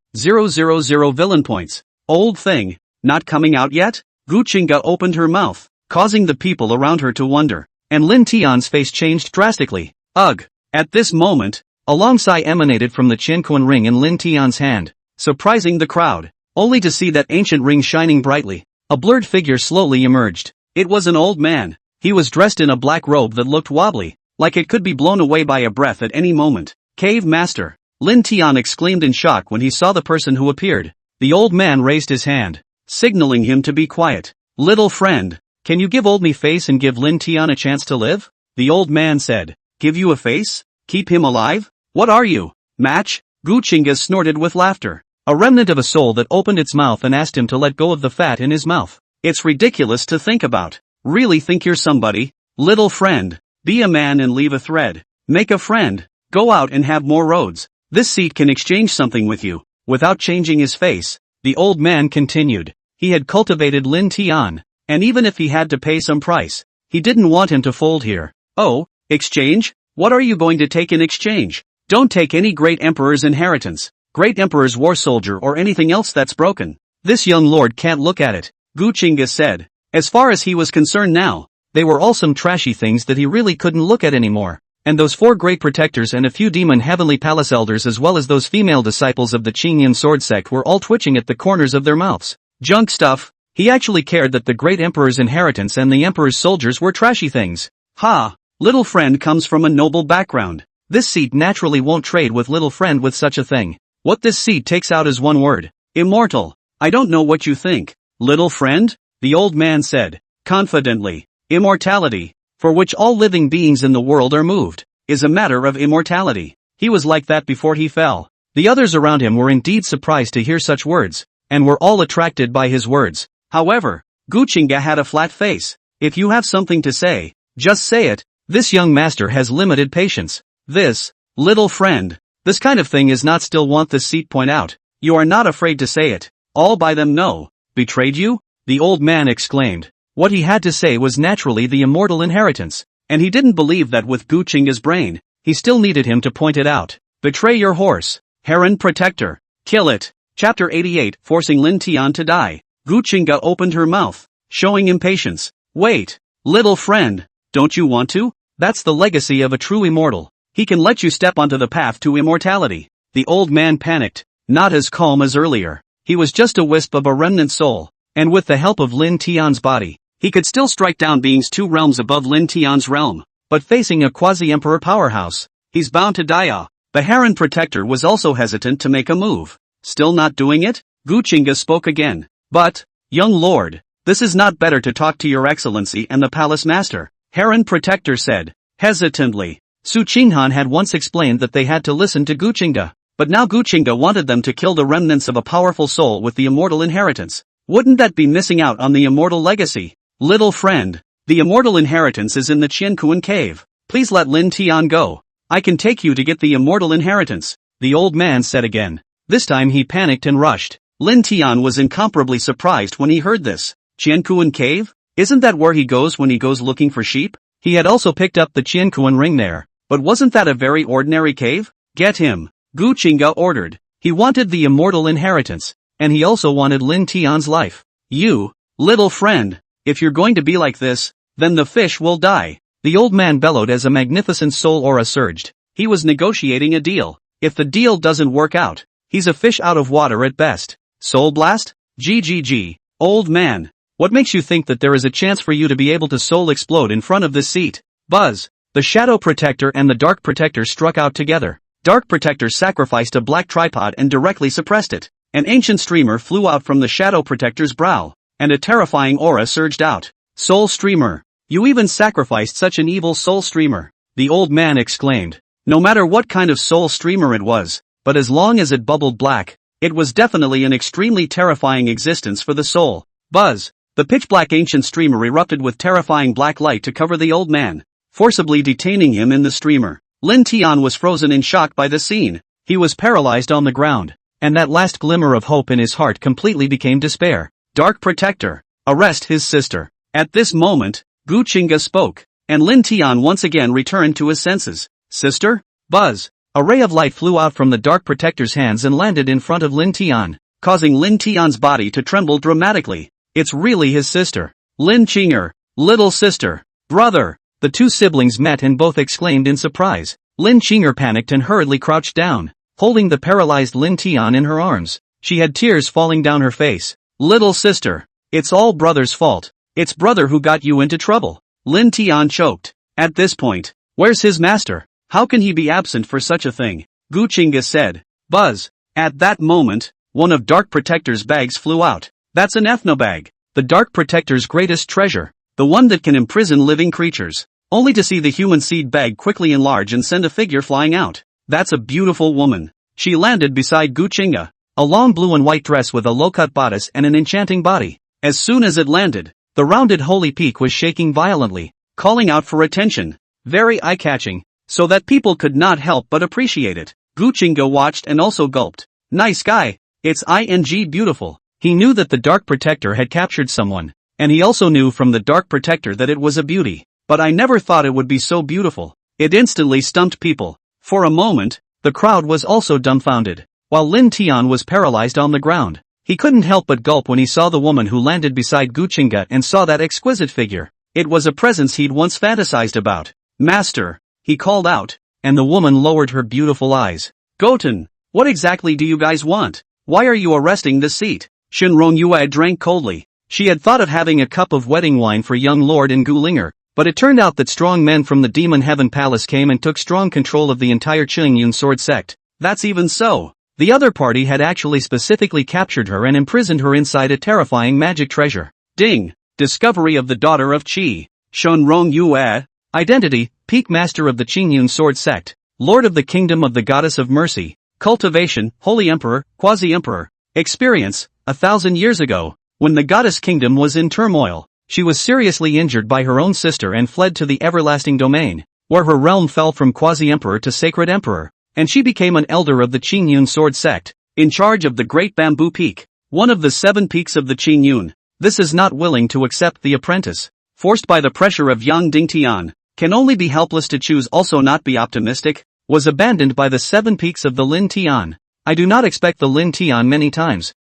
villain points. Old thing, not coming out yet? Gu Qingge opened her mouth, causing the people around her to wonder, and Lin Tian's face changed drastically. Ugh! At this moment, a long sigh emanated from the Qianquan ring in Lin Tian's hand, surprising the crowd, only to see that ancient ring shining brightly. A blurred figure slowly emerged. It was an old man. He was dressed in a black robe that looked wobbly, like it could be blown away by a breath at any moment. Cave Master! Lin Tian exclaimed in shock when he saw the person who appeared. The old man raised his hand, signaling him to be quiet. Little friend, can you give old me face and give Lin Tian a chance to live? The old man said. Give you a face? Keep him alive? What are you? Match? Gu Qingge snorted with laughter. A remnant of a soul that opened its mouth and asked him to let go of the fat in his mouth. It's ridiculous to think about. Really think you're somebody? Little friend, be a man and leave a thread. Make a friend. Go out and have more roads. This seat can exchange something with you. Without changing his face, the old man continued. He had cultivated Lin Tian, and even if he had to pay some price, he didn't want him to fold here. Oh, exchange? What are you going to take in exchange? Don't take any great emperor's inheritance, great emperor's war soldier or anything else that's broken. This young lord can't look at it, Gu Qingge said. As far as he was concerned now, they were all some trashy things that he really couldn't look at anymore. And those 4 great protectors and a few demon heavenly palace elders as well as those female disciples of the Qingyun sword sect were all twitching at the corners of their mouths. Junk stuff. He actually cared that the great emperor's inheritance and the emperor's soldiers were trashy things. Ha! Little friend comes from a noble background. This seat naturally won't trade with little friend with such a thing. What this seat takes out is one word. Immortal. I don't know what you think. Little friend? The old man said, confidently. Immortality, for which all living beings in the world are moved. is a matter of immortality. He was like that before he fell. The others around him were indeed surprised to hear such words, and were all attracted by his words. However, Gu Qingge had a flat face. If you have something to say, just say it. This young master has limited patience. This, little friend, this kind of thing is not still want this seat point out. You are not afraid to say it. All by them no. Betrayed you? The old man exclaimed. What he had to say was naturally the immortal inheritance, and he didn't believe that with Gu Qingge's brain, he still needed him to point it out. Betray your horse. Heron protector. Kill it. Chapter 88 Forcing Lin Tian to die. Gu Qingge opened her mouth, showing impatience. Wait, little friend, don't you want to? That's the legacy of a true immortal. He can let you step onto the path to immortality. The old man panicked, not as calm as earlier. He was just a wisp of a remnant soul, and with the help of Lin Tian's body, he could still strike down beings 2 realms above Lin Tian's realm. But facing a quasi-emperor powerhouse, he's bound to die. The Heron protector was also hesitant to make a move. Still not doing it? Gu Qingge spoke again. But, young lord, this is not better to talk to your excellency and the palace master, Heron protector said, hesitantly. Su Qinghan had once explained that they had to listen to Gu Qingge, but now Gu Qingge wanted them to kill the remnants of a powerful soul with the immortal inheritance. Wouldn't that be missing out on the immortal legacy? Little friend, the immortal inheritance is in the Qiankuan cave. Please let Lin Tian go. I can take you to get the immortal inheritance, the old man said again. This time he panicked and rushed. Lin Tian was incomparably surprised when he heard this. Qiankuan cave? Isn't that where he goes when he goes looking for sheep? He had also picked up the Qiankuan ring there, but wasn't that a very ordinary cave? Get him, Gu Qingge ordered. He wanted the immortal inheritance, and he also wanted Lin Tian's life. You, little friend, if you're going to be like this, then the fish will die. The old man bellowed as a magnificent soul aura surged. He was negotiating a deal. If the deal doesn't work out, he's a fish out of water at best. Soul blast? GGG. Old man, what makes you think that there is a chance for you to be able to soul explode in front of this seat? Buzz. The Shadow Protector and the Dark Protector struck out together. Dark Protector sacrificed a black tripod and directly suppressed it. An ancient streamer flew out from the Shadow Protector's brow, and a terrifying aura surged out. Soul Streamer. You even sacrificed such an evil soul streamer, the old man exclaimed. No matter what kind of soul streamer it was, but as long as it bubbled black, it was definitely an extremely terrifying existence for the soul. Buzz. The pitch-black ancient streamer erupted with terrifying black light to cover the old man, forcibly detaining him in the streamer. Lin Tian was frozen in shock by the scene. He was paralyzed on the ground, and that last glimmer of hope in his heart completely became despair. Dark Protector, arrest his sister. At this moment, Gu Qingge spoke, and Lin Tian once again returned to his senses. Sister? Buzz. A ray of light flew out from the Dark Protector's hands and landed in front of Lin Tian, causing Lin Tian's body to tremble dramatically. It's really his sister. Lin Qingge, little sister, brother. The two siblings met and both exclaimed in surprise. Lin Qingge panicked and hurriedly crouched down, holding the paralyzed Lin Tian in her arms. She had tears falling down her face. Little sister, it's all brother's fault. It's brother who got you into trouble. Lin Tian choked. At this point, where's his master? How can he be absent for such a thing? Gu Qingge said. Buzz. At that moment, one of Dark Protector's bags flew out. That's an ethnobag. The Dark Protector's greatest treasure. The one that can imprison living creatures. Only to see the human seed bag quickly enlarge and send a figure flying out. That's a beautiful woman. She landed beside Gu Qingge. A long blue and white dress with a low-cut bodice and an enchanting body. As soon as it landed, the rounded holy peak was shaking violently, calling out for attention. Very eye-catching, so that people could not help but appreciate it. Gu Qingge watched and also gulped. Nice guy. It's beautiful. He knew that the Dark Protector had captured someone, and he also knew from the Dark Protector that it was a beauty. But I never thought it would be so beautiful. It instantly stumped people. For a moment, the crowd was also dumbfounded, while Lin Tian was paralyzed on the ground. He couldn't help but gulp when he saw the woman who landed beside Gu Qingge and saw that exquisite figure. It was a presence he'd once fantasized about. Master, he called out, and the woman lowered her beautiful eyes. Goten, what exactly do you guys want? Why are you arresting this seat? Shenrong Yue drank coldly. She had thought of having a cup of wedding wine for young Lord and Gu Qingge, but it turned out that strong men from the Demon Heaven Palace came and took strong control of the entire Qingyun sword sect. That's even so. The other party had actually specifically captured her and imprisoned her inside a terrifying magic treasure. Ding! Discovery of the daughter of Qi. Shenrong Yue. Identity, Peak Master of the Qingyun Sword Sect, Lord of the Kingdom of the Goddess of Mercy, cultivation, Holy Emperor, Quasi-Emperor, experience, 1,000 years ago, when the Goddess Kingdom was in turmoil, she was seriously injured by her own sister and fled to the Everlasting Domain, where her realm fell from Quasi-Emperor to Sacred Emperor, and she became an elder of the Qingyun Sword Sect, in charge of the Great Bamboo Peak, one of the 7 peaks of the Qingyun. This is not willing to accept the apprentice, forced by the pressure of Yang Dingtian, can only be helpless to choose also not be optimistic, was abandoned by the 7 peaks of the Lin Tian. I do not expect the Lin Tian many times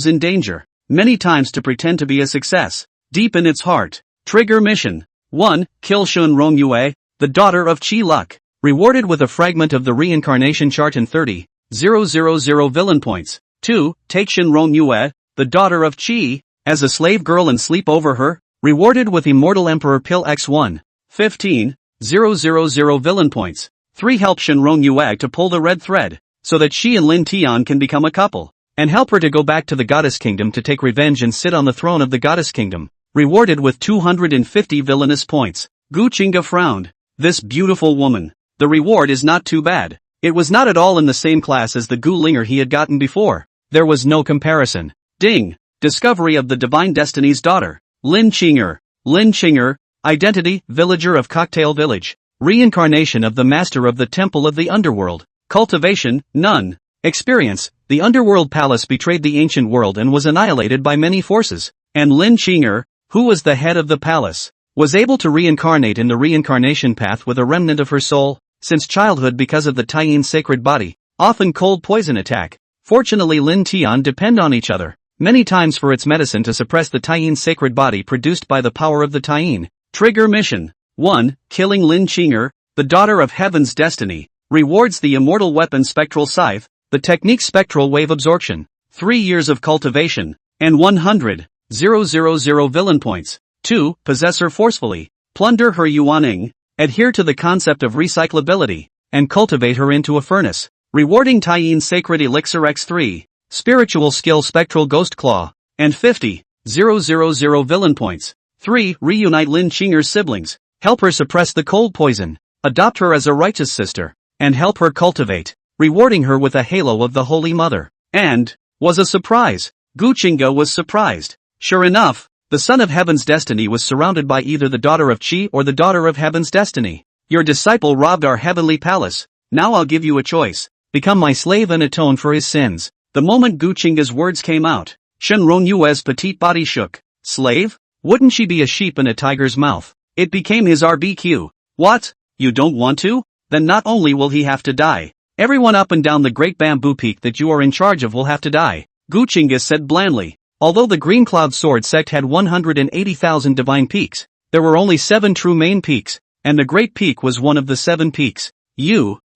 in danger, many times to pretend to be a success, deep in its heart. Trigger mission. 1. Kill Shun Rong Yue, the daughter of Qi Luck, rewarded with a fragment of the reincarnation chart and 30,000 villain points. 2. Take Shun Rong Yue, the daughter of Qi, as a slave girl and sleep over her, rewarded with Immortal Emperor Pill X1, 15,000 villain points. 3. Help Shenrong Yue to pull the red thread, so that she and Lin Tian can become a couple, and help her to go back to the Goddess Kingdom to take revenge and sit on the throne of the Goddess Kingdom, rewarded with 250 villainous points. Gu Qingge frowned. This beautiful woman. The reward is not too bad. It was not at all in the same class as the Gu Linger he had gotten before. There was no comparison. Ding! Discovery of the Divine Destiny's daughter. Lin Qingge. Lin Qingge. Identity, villager of Cocktail Village. Reincarnation of the Master of the Temple of the Underworld. Cultivation, none. Experience, the Underworld Palace betrayed the ancient world and was annihilated by many forces, and Lin Qingge, who was the head of the palace, was able to reincarnate in the reincarnation path with a remnant of her soul, since childhood because of the Taiyin sacred body, often cold poison attack. Fortunately Lin Tian depend on each other, many times for its medicine to suppress the Taiyin sacred body produced by the power of the Taiyin. Trigger mission. 1. Killing Lin Qingge, the daughter of Heaven's Destiny, rewards the immortal weapon Spectral Scythe, the technique Spectral Wave Absorption, 3 years of cultivation, and 100,000 villain points. 2. Possess her forcefully, plunder her yuaning, adhere to the concept of recyclability, and cultivate her into a furnace, rewarding Taiyin Sacred Elixir X3, spiritual skill Spectral Ghost Claw, and 50,000 villain points. 3. Reunite Lin Qingge's siblings, help her suppress the cold poison, adopt her as a righteous sister, and help her cultivate, rewarding her with a halo of the Holy Mother. And, was a surprise. Gu Qingge was surprised. Sure enough, the son of Heaven's Destiny was surrounded by either the daughter of Qi or the daughter of Heaven's Destiny. Your disciple robbed our heavenly palace, now I'll give you a choice. Become my slave and atone for his sins. The moment Gu Qingge's words came out, Shenrong Yue's petite body shook. Slave? Wouldn't she be a sheep in a tiger's mouth? It became his RBQ. What? You don't want to? Then not only will he have to die, everyone up and down the Great Bamboo Peak that you are in charge of will have to die. Gu Qingge said blandly. Although the Green Cloud Sword Sect had 180,000 divine peaks, there were only 7 true main peaks, and the Great Peak was one of the 7 peaks.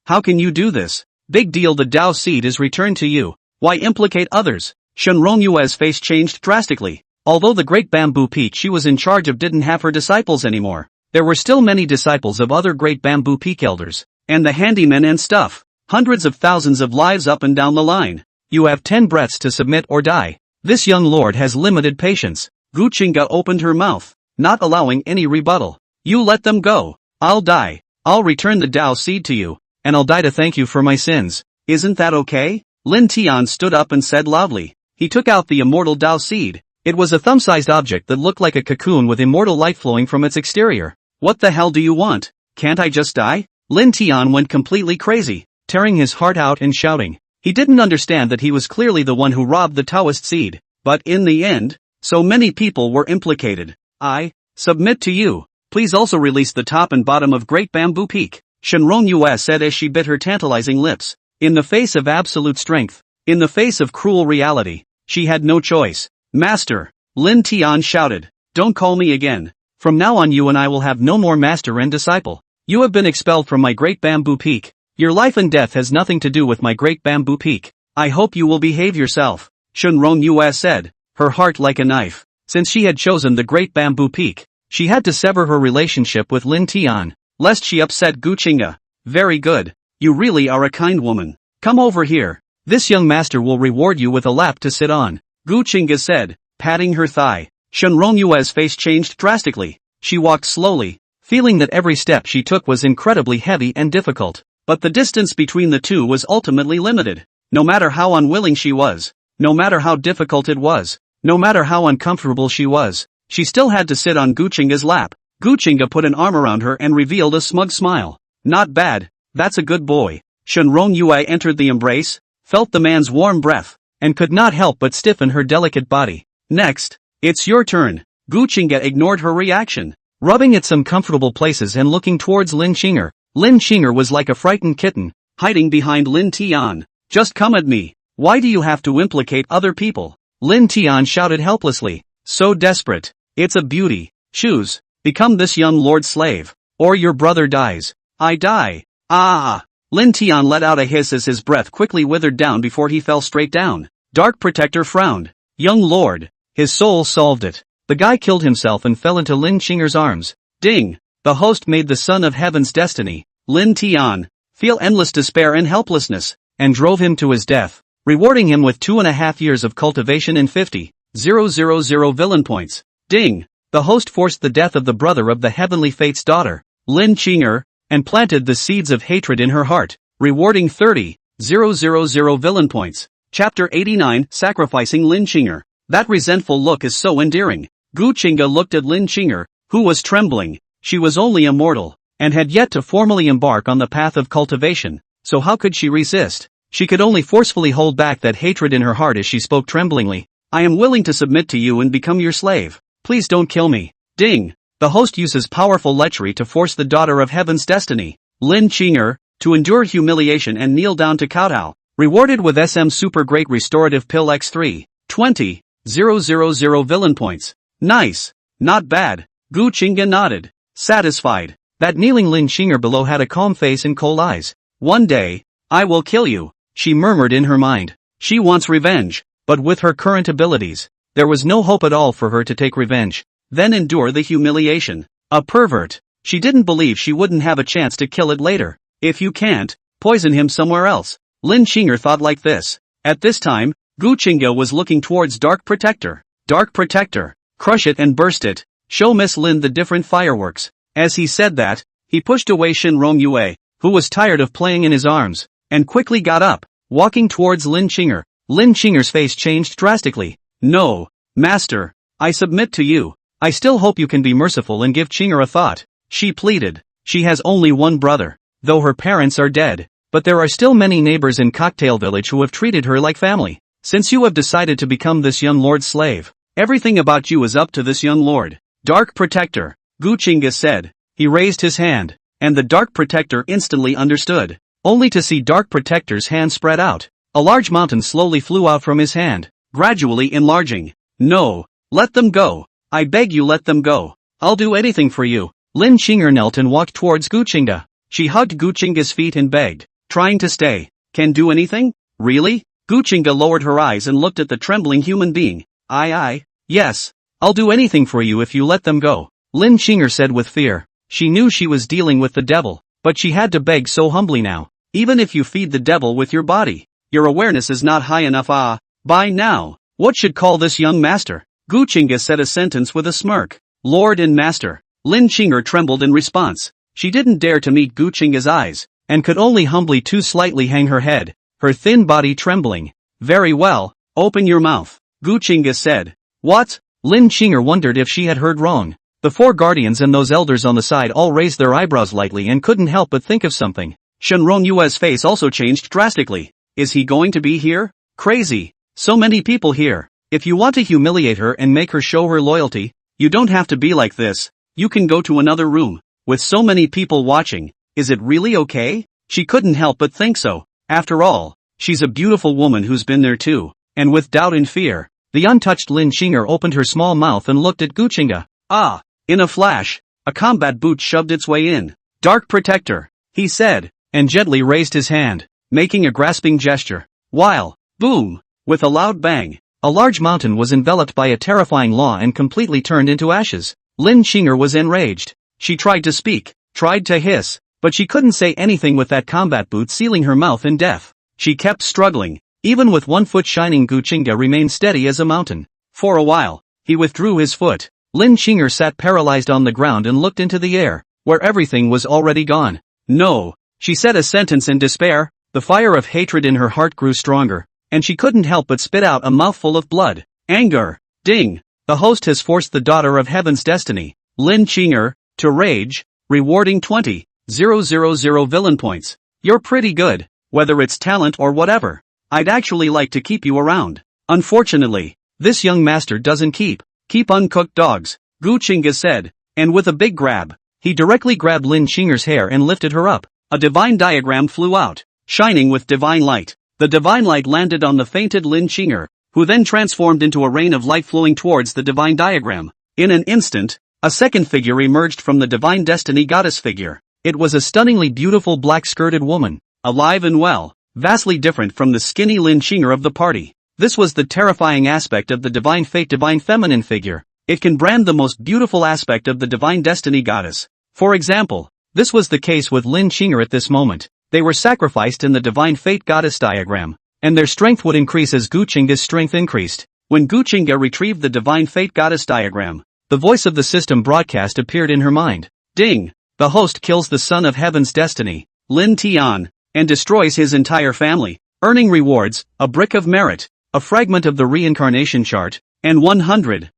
How can you do this? Big deal, the Tao seed is returned to you. Why implicate others? Shenrong Yue's face changed drastically. Although the Great Bamboo Peak she was in charge of didn't have her disciples anymore, there were still many disciples of other Great Bamboo Peak elders, and the handymen and stuff. Hundreds of thousands of lives up and down the line. You have 10 breaths to submit or die. This young lord has limited patience. Gu Qingge opened her mouth, not allowing any rebuttal. You let them go. I'll die. I'll return the Tao seed to you, and I'll die to thank you for my sins. Isn't that okay? Lin Tian stood up and said loudly. He took out the immortal Tao seed. It was a thumb-sized object that looked like a cocoon with immortal light flowing from its exterior. What the hell do you want? Can't I just die? Lin Tian went completely crazy, tearing his heart out and shouting. He didn't understand that he was clearly the one who robbed the Taoist seed, but in the end, so many people were implicated. I submit to you. Please also release the top and bottom of Great Bamboo Peak, Shenrong Yue said as she bit her tantalizing lips. In the face of absolute strength, in the face of cruel reality, she had no choice. Master, Lin Tian shouted, don't call me again. From now on you and I will have no more master and disciple. You have been expelled from my Great Bamboo Peak. Your life and death has nothing to do with my Great Bamboo Peak. I hope you will behave yourself, Shenrong Yue said, her heart like a knife. Since she had chosen the Great Bamboo Peak, she had to sever her relationship with Lin Tian, lest she upset Gu Qingge. Very good. You really are a kind woman. Come over here. This young master will reward you with a lap to sit on, Gu Qingge said, patting her thigh. Shenrong Yue's face changed drastically. She walked slowly, feeling that every step she took was incredibly heavy and difficult. But the distance between the two was ultimately limited. No matter how unwilling she was, no matter how difficult it was, no matter how uncomfortable she was, she still had to sit on Gu Qingge's lap. Gu Qingge put an arm around her and revealed a smug smile. Not bad, that's a good boy. Shenrong Yue entered the embrace, felt the man's warm breath, and could not help but stiffen her delicate body. Next, it's your turn. Gu Qingge ignored her reaction, rubbing at some comfortable places and looking towards Lin Qingge. Lin Qingge was like a frightened kitten, hiding behind Lin Tian. Just come at me. Why do you have to implicate other people? Lin Tian shouted helplessly, so desperate. It's a beauty. Choose. Become this young lord's slave, or your brother dies. I die. Ah! Lin Tian let out a hiss as his breath quickly withered down before he fell straight down. Dark Protector frowned. Young lord. His soul solved it. The guy killed himself and fell into Lin Qingge's arms. Ding! The host made the son of heaven's destiny, Lin Tian, feel endless despair and helplessness, and drove him to his death, rewarding him with 2.5 years of cultivation and 50,000 villain points. Ding! The host forced the death of the brother of the heavenly fate's daughter, Lin Qingge, and planted the seeds of hatred in her heart, rewarding 30,000 villain points. Chapter 89, Sacrificing Lin Qingge. That resentful look is so endearing. Gu Qingge looked at Lin Qingge, who was trembling. She was only a mortal, and had yet to formally embark on the path of cultivation, so how could she resist? She could only forcefully hold back that hatred in her heart as she spoke tremblingly. I am willing to submit to you and become your slave. Please don't kill me. Ding! The host uses powerful lechery to force the daughter of heaven's destiny, Lin Qingge, to endure humiliation and kneel down to kowtow, rewarded with SM Super Great Restorative Pill X3, 20,000 villain points. Nice. Not bad. Gu Qingge nodded, satisfied. That kneeling Lin Qingge below had a calm face and cold eyes. One day, I will kill you, she murmured in her mind. She wants revenge, but with her current abilities, there was no hope at all for her to take revenge, then endure the humiliation. A pervert. She didn't believe she wouldn't have a chance to kill it later. If you can't, poison him somewhere else. Lin Qingge thought like this. At this time, Gu Qingge was looking towards Dark Protector. Dark Protector, crush it and burst it. Show Miss Lin the different fireworks. As he said that, he pushed away Shenrong Yue, who was tired of playing in his arms, and quickly got up, walking towards Lin Qingge. Lin Qingge's face changed drastically. No, master, I submit to you. I still hope you can be merciful and give Qingge a thought. She pleaded. She has only one brother, though her parents are dead, but there are still many neighbors in Cocktail Village who have treated her like family. Since you have decided to become this young lord's slave, everything about you is up to this young lord. Dark Protector, Gu Qingge said. He raised his hand, and the Dark Protector instantly understood, only to see Dark Protector's hand spread out. A large mountain slowly flew out from his hand, gradually enlarging. No, let them go. I beg you, let them go. I'll do anything for you. Lin Qingge knelt and walked towards Gu Qingge. She hugged Gu Qingge's feet and begged, trying to stay. Can do anything? Really? Gu Qingge lowered her eyes and looked at the trembling human being. Yes. I'll do anything for you if you let them go. Lin Qingge said with fear. She knew she was dealing with the devil, but she had to beg so humbly now. Even if you feed the devil with your body, your awareness is not high enough. By now, what should call this young master? Gu Qingge said a sentence with a smirk. Lord and master. Lin Qingge trembled in response. She didn't dare to meet Gu Qingge's eyes, and could only humbly too slightly hang her head, her thin body trembling. Very well, open your mouth, Gu Qingge said. What? Lin Qingge wondered if she had heard wrong. The four guardians and those elders on the side all raised their eyebrows lightly and couldn't help but think of something. Shenrong Yue's face also changed drastically. Is he going to be here? Crazy. So many people here. If you want to humiliate her and make her show her loyalty, you don't have to be like this. You can go to another room. With so many people watching, is it really okay? She couldn't help but think so. After all, she's a beautiful woman who's been there too. And with doubt and fear, the untouched Lin Qingge opened her small mouth and looked at Gu Qingge. In a flash, a combat boot shoved its way in. Dark Protector, he said, and gently raised his hand, making a grasping gesture. While, boom, with a loud bang, a large mountain was enveloped by a terrifying law and completely turned into ashes. Lin Qingge was enraged. She tried to speak, tried to hiss, but she couldn't say anything with that combat boot sealing her mouth in death. She kept struggling. Even with 1 foot shining, Gu Qingge remained steady as a mountain. For a while, he withdrew his foot. Lin Qingge sat paralyzed on the ground and looked into the air. where everything was already gone. No. She said a sentence in despair, the fire of hatred in her heart grew stronger, and she couldn't help but spit out a mouthful of blood. Anger. Ding. The host has forced the daughter of heaven's destiny, Gu Qingge, to rage, rewarding 20,000 villain points. You're pretty good, whether it's talent or whatever. I'd actually like to keep you around. Unfortunately, this young master doesn't keep uncooked dogs, Gu Qingge said, and with a big grab, he directly grabbed Gu Qingge's hair and lifted her up. A divine diagram flew out, shining with divine light. The divine light landed on the fainted Gu Qingge, who then transformed into a rain of light flowing towards the divine diagram. In an instant, a second figure emerged from the divine destiny goddess figure. It was a stunningly beautiful black-skirted woman, alive and well, vastly different from the skinny Gu Qingge of the party. This was the terrifying aspect of the divine fate divine feminine figure. It can brand the most beautiful aspect of the divine destiny goddess. For example, this was the case with Gu Qingge at this moment. They were sacrificed in the divine fate goddess diagram, and their strength would increase as Gu Qingge's strength increased. When Gu Qingge retrieved the divine fate goddess diagram, the voice of the system broadcast appeared in her mind. Ding! The host kills the son of heaven's destiny, Lin Tian, and destroys his entire family, earning rewards, a brick of merit, a fragment of the reincarnation chart, and 100,000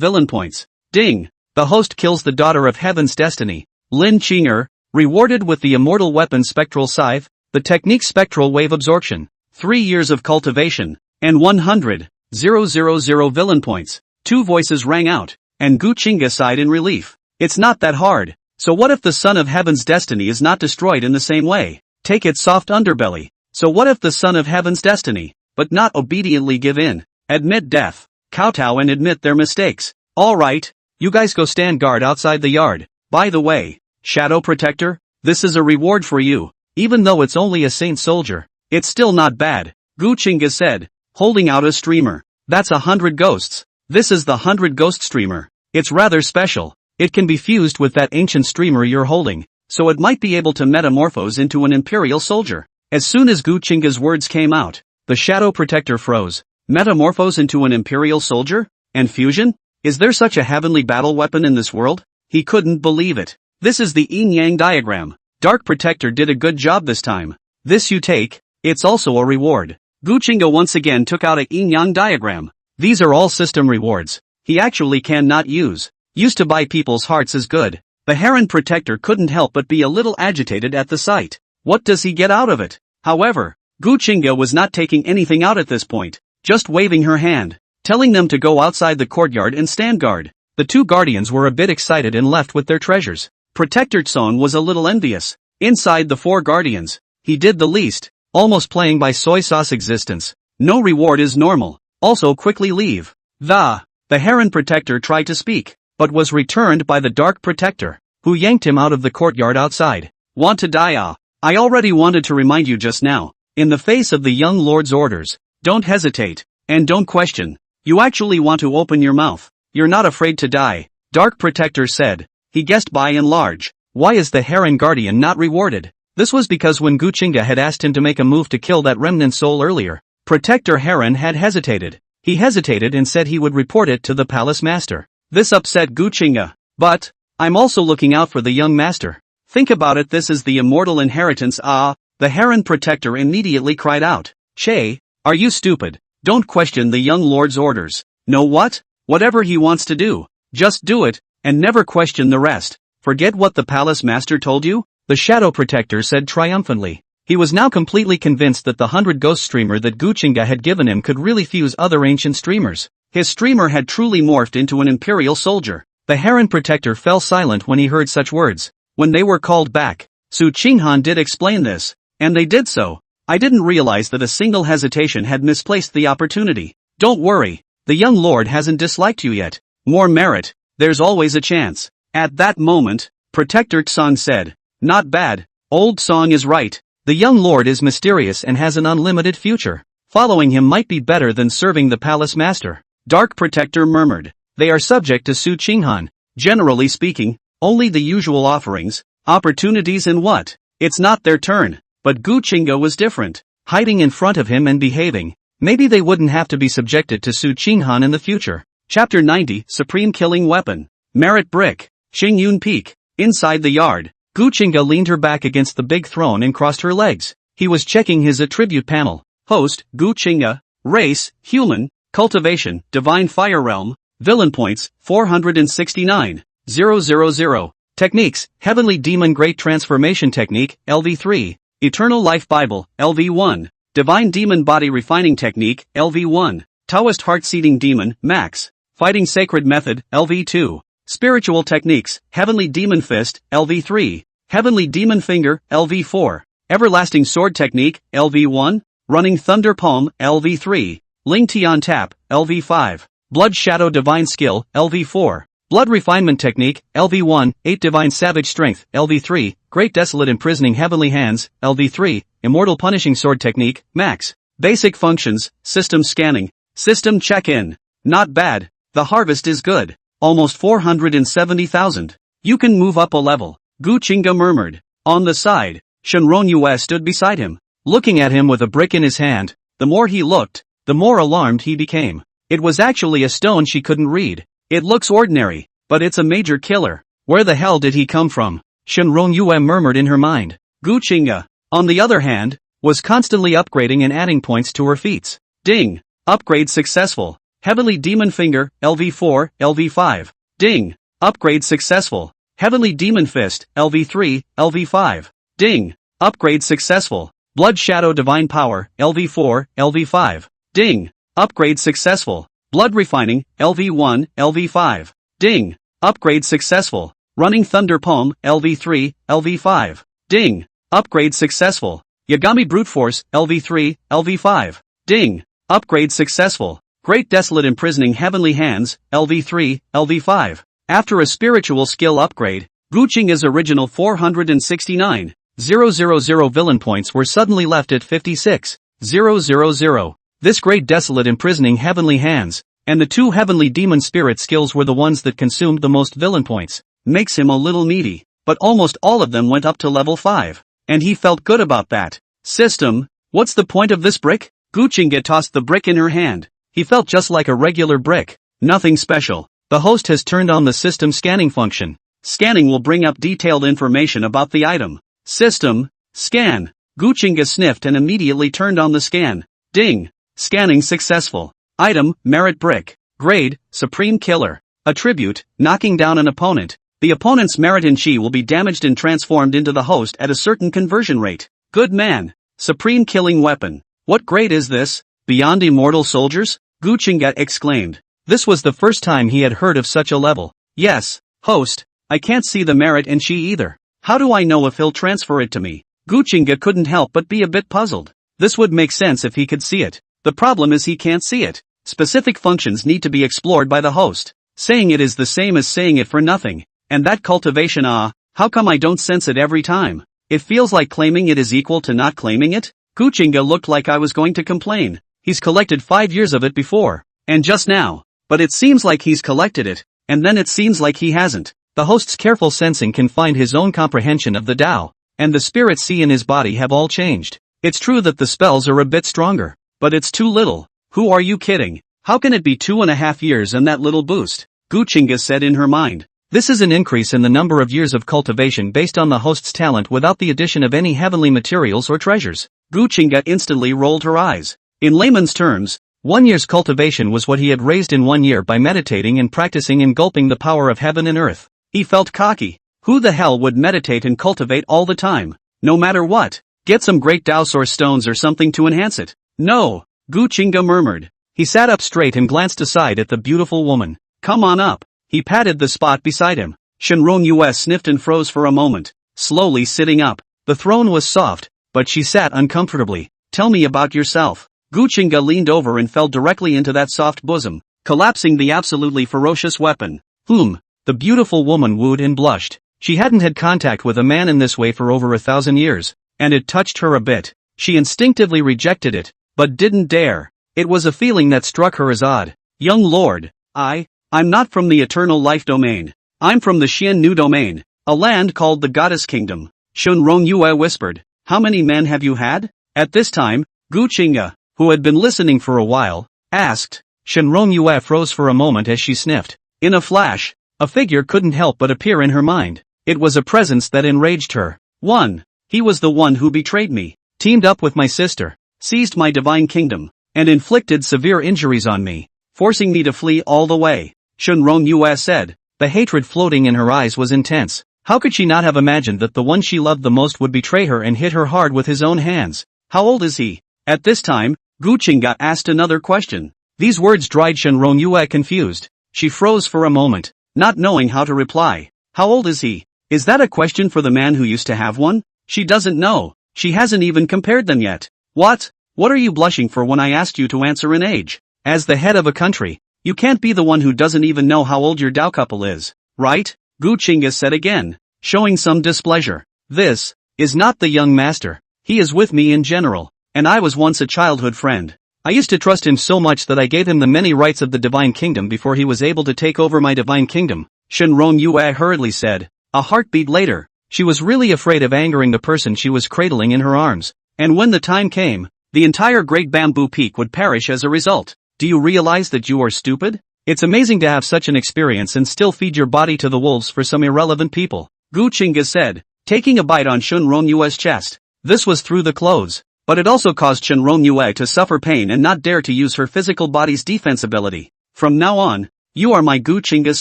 villain points. Ding! The host kills the daughter of heaven's destiny, Gu Qingge, rewarded with the immortal weapon spectral scythe, the technique spectral wave absorption, 3 years of cultivation, and 100,000 villain points. Two voices rang out, and Gu Qingge sighed in relief. It's not that hard. So what if the son of heaven's destiny is not destroyed in the same way? Take its soft underbelly. So what if the son of heaven's destiny, but not obediently give in, admit death, kowtow and admit their mistakes? Alright, you guys go stand guard outside the yard. By the way, Shadow Protector, this is a reward for you. Even though it's only a saint soldier, it's still not bad, Gu Qingge said, holding out a streamer. That's 100 ghosts. This is the 100 ghost streamer. It's rather special. It can be fused with that ancient streamer you're holding, so it might be able to metamorphose into an imperial soldier. As soon as Gu Qingge's words came out, the Shadow Protector froze. Metamorphose into an imperial soldier? And fusion? Is there such a heavenly battle weapon in this world? He couldn't believe it. This is the yin-yang diagram. Dark Protector did a good job this time. This you take, it's also a reward. Gu Qingge once again took out a yin-yang diagram. These are all system rewards. He actually cannot use. Used to buy people's hearts is good. The Heron Protector couldn't help but be a little agitated at the sight. What does he get out of it? However, Gu Qingge was not taking anything out at this point, just waving her hand, telling them to go outside the courtyard and stand guard. The two guardians were a bit excited and left with their treasures. Protector Tsong was a little envious. Inside the 4 guardians, he did the least, almost playing by soy sauce existence. No reward is normal. Also quickly leave. The Heron Protector tried to speak, but was returned by the Dark Protector, who yanked him out of the courtyard outside. Want to die? I already wanted to remind you just now. In the face of the young lord's orders, don't hesitate, and don't question. You actually want to open your mouth. You're not afraid to die, Dark Protector said. He guessed by and large. Why is the Heron Guardian not rewarded? This was because when Gu Qingge had asked him to make a move to kill that remnant soul earlier, Protector Heron had hesitated. He hesitated and said he would report it to the palace master. This upset Gu Qingge. But, I'm also looking out for the young master. Think about it, this is the immortal inheritance. The Heron Protector immediately cried out. Che, are you stupid? Don't question the young lord's orders. Know what? Whatever he wants to do, just do it, and never question the rest. Forget what the palace master told you? The Shadow Protector said triumphantly. He was now completely convinced that the 100 ghost streamer that Gu Qingge had given him could really fuse other ancient streamers. His streamer had truly morphed into an imperial soldier. The Heron Protector fell silent when he heard such words. When they were called back, Su Qinghan did explain this, and they did so. I didn't realize that a single hesitation had misplaced the opportunity. Don't worry, the young lord hasn't disliked you yet. More merit, there's always a chance. At that moment, Protector Tsong said, not bad, old Song is right. The young lord is mysterious and has an unlimited future. Following him might be better than serving the palace master. Dark Protector murmured. They are subject to Su Qinghan. Generally speaking, only the usual offerings, opportunities and what? It's not their turn. But Gu Qingge was different. Hiding in front of him and behaving. Maybe they wouldn't have to be subjected to Su Qinghan in the future. Chapter 90, Supreme Killing Weapon. Merit Brick. Xingyun Peak. Inside the yard, Gu Qingge leaned her back against the big throne and crossed her legs. He was checking his attribute panel. Host, Gu Qingge. Race, human. Cultivation, divine fire realm. Villain points, 469. 000. Techniques, heavenly demon great transformation technique, LV3. Eternal life Bible, LV1. Divine demon body refining technique, LV1. Taoist heart seeding demon, max. Fighting sacred method, LV2. Spiritual techniques, heavenly demon fist, LV3. Heavenly demon finger, LV4. Everlasting sword technique, LV1. Running thunder palm, LV3. Ling Tian tap, LV5. Blood shadow divine skill, LV4. Blood refinement technique, LV1. 8 divine savage strength, LV3. Great desolate imprisoning heavenly hands, LV3. Immortal punishing sword technique, max. Basic functions, system scanning. System check-in. Not bad. The harvest is good. Almost 470,000. You can move up a level. Gu Qingge murmured. On the side, Shenron Yue stood beside him, looking at him with a brick in his hand. The more he looked, the more alarmed he became. It was actually a stone she couldn't read. It looks ordinary, but it's a major killer. Where the hell did he come from? Shenron Yue murmured in her mind. Gu Qingge, on the other hand, was constantly upgrading and adding points to her feats. Ding! Upgrade successful. Heavenly demon finger, LV4, LV5. Ding! Upgrade successful. Heavenly demon fist, LV3, LV5. Ding! Upgrade successful. Blood shadow divine power, LV4, LV5. Ding! Upgrade successful. Blood refining, LV1, LV5. Ding! Upgrade successful. Running thunder palm, LV3, LV5. Ding! Upgrade successful. Yagami brute force, LV3, LV5. Ding! Upgrade successful. Great desolate imprisoning heavenly hands, LV3, LV5. After a spiritual skill upgrade, Gu Qingge's original 469,000 villain points were suddenly left at 56,000. This great desolate imprisoning heavenly hands, and the 2 heavenly demon spirit skills were the ones that consumed the most villain points. Makes him a little needy, but almost all of them went up to level 5, and he felt good about that. System, what's the point of this brick? Gu Qingge tossed the brick in her hand. He felt just like a regular brick. Nothing special. The host has turned on the system scanning function. Scanning will bring up detailed information about the item. System, scan. Gu Qingge sniffed and immediately turned on the scan. Ding! Scanning successful. Item, merit brick. Grade, supreme killer. Attribute, knocking down an opponent. The opponent's merit and chi will be damaged and transformed into the host at a certain conversion rate. Good man. Supreme killing weapon. What grade is this? Beyond immortal soldiers? Gu Qingge exclaimed. This was the first time he had heard of such a level. Yes, host. I can't see the merit and chi either. How do I know if he'll transfer it to me? Gu Qingge couldn't help but be a bit puzzled. This would make sense if he could see it. The problem is he can't see it. Specific functions need to be explored by the host. Saying it is the same as saying it for nothing. And that cultivation, how come I don't sense it every time? It feels like claiming it is equal to not claiming it? Gu Qingge looked like I was going to complain. He's collected 5 years of it before. And just now. But it seems like he's collected it, and then it seems like he hasn't. The host's careful sensing can find his own comprehension of the Tao, and the spirits see in his body have all changed. It's true that the spells are a bit stronger, but it's too little. Who are you kidding? How can it be 2.5 years and that little boost? Gu Qingge said in her mind. This is an increase in the number of years of cultivation based on the host's talent without the addition of any heavenly materials or treasures. Gu Qingge instantly rolled her eyes. In layman's terms, 1 year's cultivation was what he had raised in 1 year by meditating and practicing and gulping the power of heaven and earth. He felt cocky. Who the hell would meditate and cultivate all the time? No matter what. Get some great Tao source stones or something to enhance it. No, Gu Qingge murmured. He sat up straight and glanced aside at the beautiful woman. Come on up. He patted the spot beside him. Shenron Yue sniffed and froze for a moment, slowly sitting up. The throne was soft, but she sat uncomfortably. Tell me about yourself. Gu Qingge leaned over and fell directly into that soft bosom, collapsing the absolutely ferocious weapon. The beautiful woman wooed and blushed. She hadn't had contact with a man in this way for over 1,000 years, and it touched her a bit. She instinctively rejected it, but didn't dare. It was a feeling that struck her as odd. Young lord, I'm not from the eternal life domain. I'm from the Xian Nu domain, a land called the Goddess Kingdom. Shenron Yue whispered. How many men have you had? At this time, Gu Qingge, who had been listening for a while, asked. Shenron Yue froze for a moment as she sniffed. In a flash, a figure couldn't help but appear in her mind. It was a presence that enraged her. 1. He was the one who betrayed me, teamed up with my sister, seized my divine kingdom, and inflicted severe injuries on me, forcing me to flee all the way. Shunrong Yue said. The hatred floating in her eyes was intense. How could she not have imagined that the one she loved the most would betray her and hit her hard with his own hands? How old is he? At this time, Gu Qingge asked another question. These words dried Shunrong Yue confused. She froze for a moment, not knowing how to reply. How old is he? Is that a question for the man who used to have one? She doesn't know. She hasn't even compared them yet. What? What are you blushing for when I asked you to answer in age? As the head of a country, you can't be the one who doesn't even know how old your Dao couple is, right? Gu Qingge said again, showing some displeasure. This is not the young master. He is with me in general, and I was once a childhood friend. I used to trust him so much that I gave him the many rights of the divine kingdom before he was able to take over my divine kingdom, Shunrong Yue hurriedly said. A heartbeat later, she was really afraid of angering the person she was cradling in her arms, and when the time came, the entire Great Bamboo Peak would perish as a result. Do you realize that you are stupid? It's amazing to have such an experience and still feed your body to the wolves for some irrelevant people, Gu Qingge said, taking a bite on Shunrong Yue's chest. This was through the clothes, but it also caused Shunrong Yue to suffer pain and not dare to use her physical body's defense ability. From now on, you are my Gu Qingge's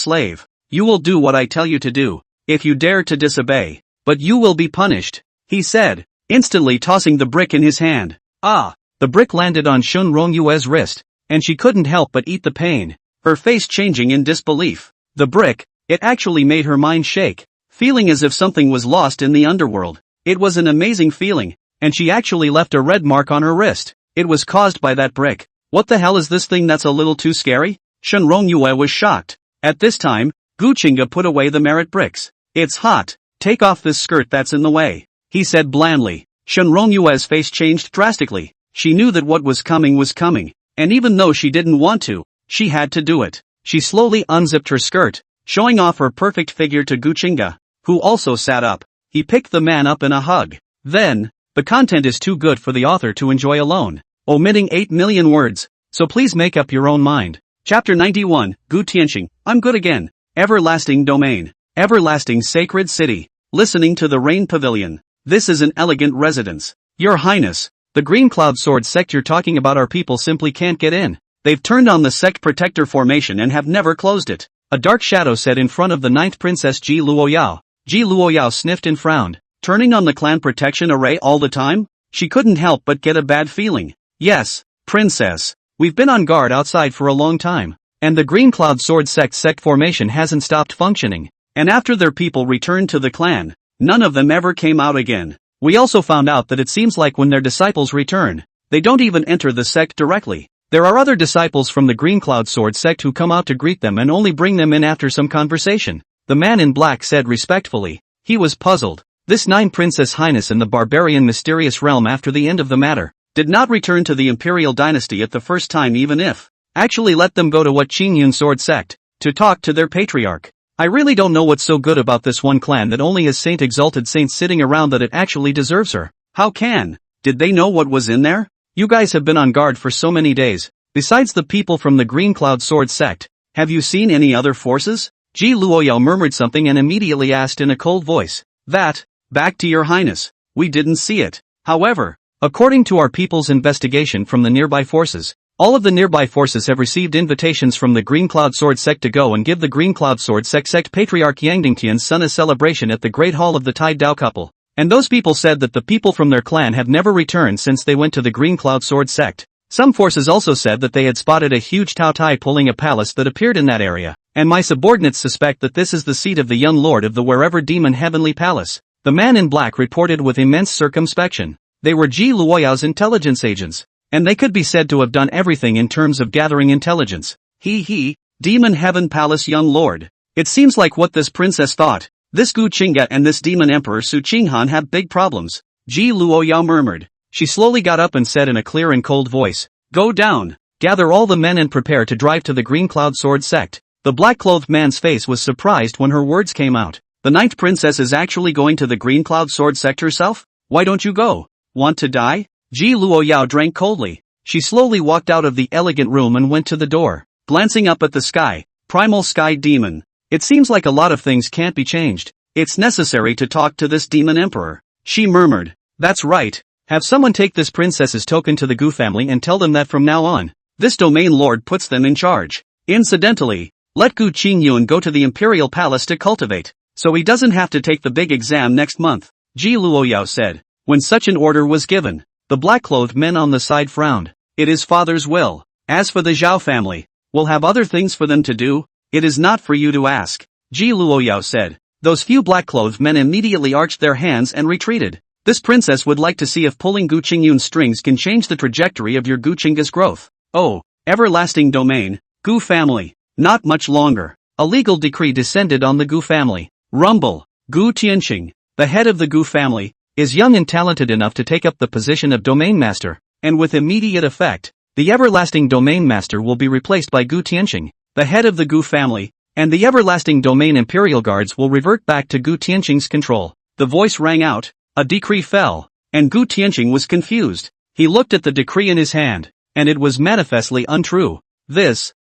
slave. You will do what I tell you to do, if you dare to disobey, but you will be punished, he said, instantly tossing the brick in his hand. Ah! The brick landed on Shunrong Yue's wrist, and she couldn't help but eat the pain, her face changing in disbelief. The brick, it actually made her mind shake, feeling as if something was lost in the underworld. It was an amazing feeling, and she actually left a red mark on her wrist. It was caused by that brick. What the hell is this thing that's a little too scary? Shunrong Yue was shocked. At this time, Gu Qingge put away the merit bricks. It's hot. Take off this skirt that's in the way, he said blandly. Shunrong Yue's face changed drastically. She knew that what was coming, and even though she didn't want to, she had to do it. She slowly unzipped her skirt, showing off her perfect figure to Gu Qingge, who also sat up. He picked the man up in a hug. Then, the content is too good for the author to enjoy alone, omitting 8 million words, so please make up your own mind. Chapter 91, Gu Tianxing, I'm good again. Everlasting domain. Everlasting sacred city. Listening to the rain pavilion. This is an elegant residence. Your Highness, the Green Cloud Sword sect you're talking about, our people simply can't get in. They've turned on the sect protector formation and have never closed it. A dark shadow said in front of the ninth princess Ji Luoyao. Ji Luoyao sniffed and frowned. Turning on the clan protection array all the time? She couldn't help but get a bad feeling. Yes, princess. We've been on guard outside for a long time, and the Green Cloud Sword sect formation hasn't stopped functioning. And after their people returned to the clan, none of them ever came out again. We also found out that it seems like when their disciples return, they don't even enter the sect directly. There are other disciples from the Green Cloud Sword sect who come out to greet them and only bring them in after some conversation. The man in black said respectfully. He was puzzled. This Nine Princess Highness in the barbarian mysterious realm after the end of the matter did not return to the imperial dynasty at the first time, even if actually let them go to what Qingyun Sword sect to talk to their patriarch. I really don't know what's so good about this one clan that only has exalted saints sitting around that it actually deserves her. How can? Did they know what was in there? You guys have been on guard for so many days. Besides the people from the Green Cloud Sword sect, have you seen any other forces? Ji Luoyao murmured something and immediately asked in a cold voice. That, back to your highness, we didn't see it. However, according to our people's investigation from the nearby forces, all of the nearby forces have received invitations from the Green Cloud Sword sect to go and give the Green Cloud Sword sect Patriarch Yangdingtian's son a celebration at the Great Hall of the Tide Dao couple. And those people said that the people from their clan have never returned since they went to the Green Cloud Sword sect. Some forces also said that they had spotted a huge Tao Tai pulling a palace that appeared in that area, and my subordinates suspect that this is the seat of the young lord of the wherever demon heavenly palace. The man in black reported with immense circumspection. They were Ji Luoyao's intelligence agents, and they could be said to have done everything in terms of gathering intelligence. Hehe, demon heaven palace young lord. It seems like what this princess thought. This Gu Qingge and this demon emperor Su Qinghan have big problems. Ji Luoyao murmured. She slowly got up and said in a clear and cold voice, "Go down, gather all the men and prepare to drive to the Green Cloud Sword sect." The black-clothed man's face was surprised when her words came out. The ninth princess is actually going to the Green Cloud Sword sect herself? Why don't you go? Want to die? Ji Luoyao drank coldly. She slowly walked out of the elegant room and went to the door, glancing up at the sky. Primal sky demon. It seems like a lot of things can't be changed. It's necessary to talk to this demon emperor. She murmured. That's right. Have someone take this princess's token to the Gu family and tell them that from now on, this domain lord puts them in charge. Incidentally, let Gu Qingge go to the imperial palace to cultivate, so he doesn't have to take the big exam next month, Ji Luoyao said. When such an order was given, the black-clothed men on the side frowned. It is father's will. As for the Zhao family, we'll have other things for them to do. It is not for you to ask, Ji Luoyao said. Those few black-clothed men immediately arched their hands and retreated. This princess would like to see if pulling Gu Qingge's strings can change the trajectory of your Gu Qingge's growth. Oh, everlasting domain, Gu family. Not much longer. A legal decree descended on the Gu family. Rumble. Gu Qingge, the head of the Gu family, is young and talented enough to take up the position of domain master, and with immediate effect, the everlasting domain master will be replaced by Gu Qingge, the head of the Gu family, and the everlasting domain imperial guards will revert back to Gu Qingge's control. The voice rang out, a decree fell, and Gu Qingge was confused. He looked at the decree in his hand, and it was manifestly untrue. This,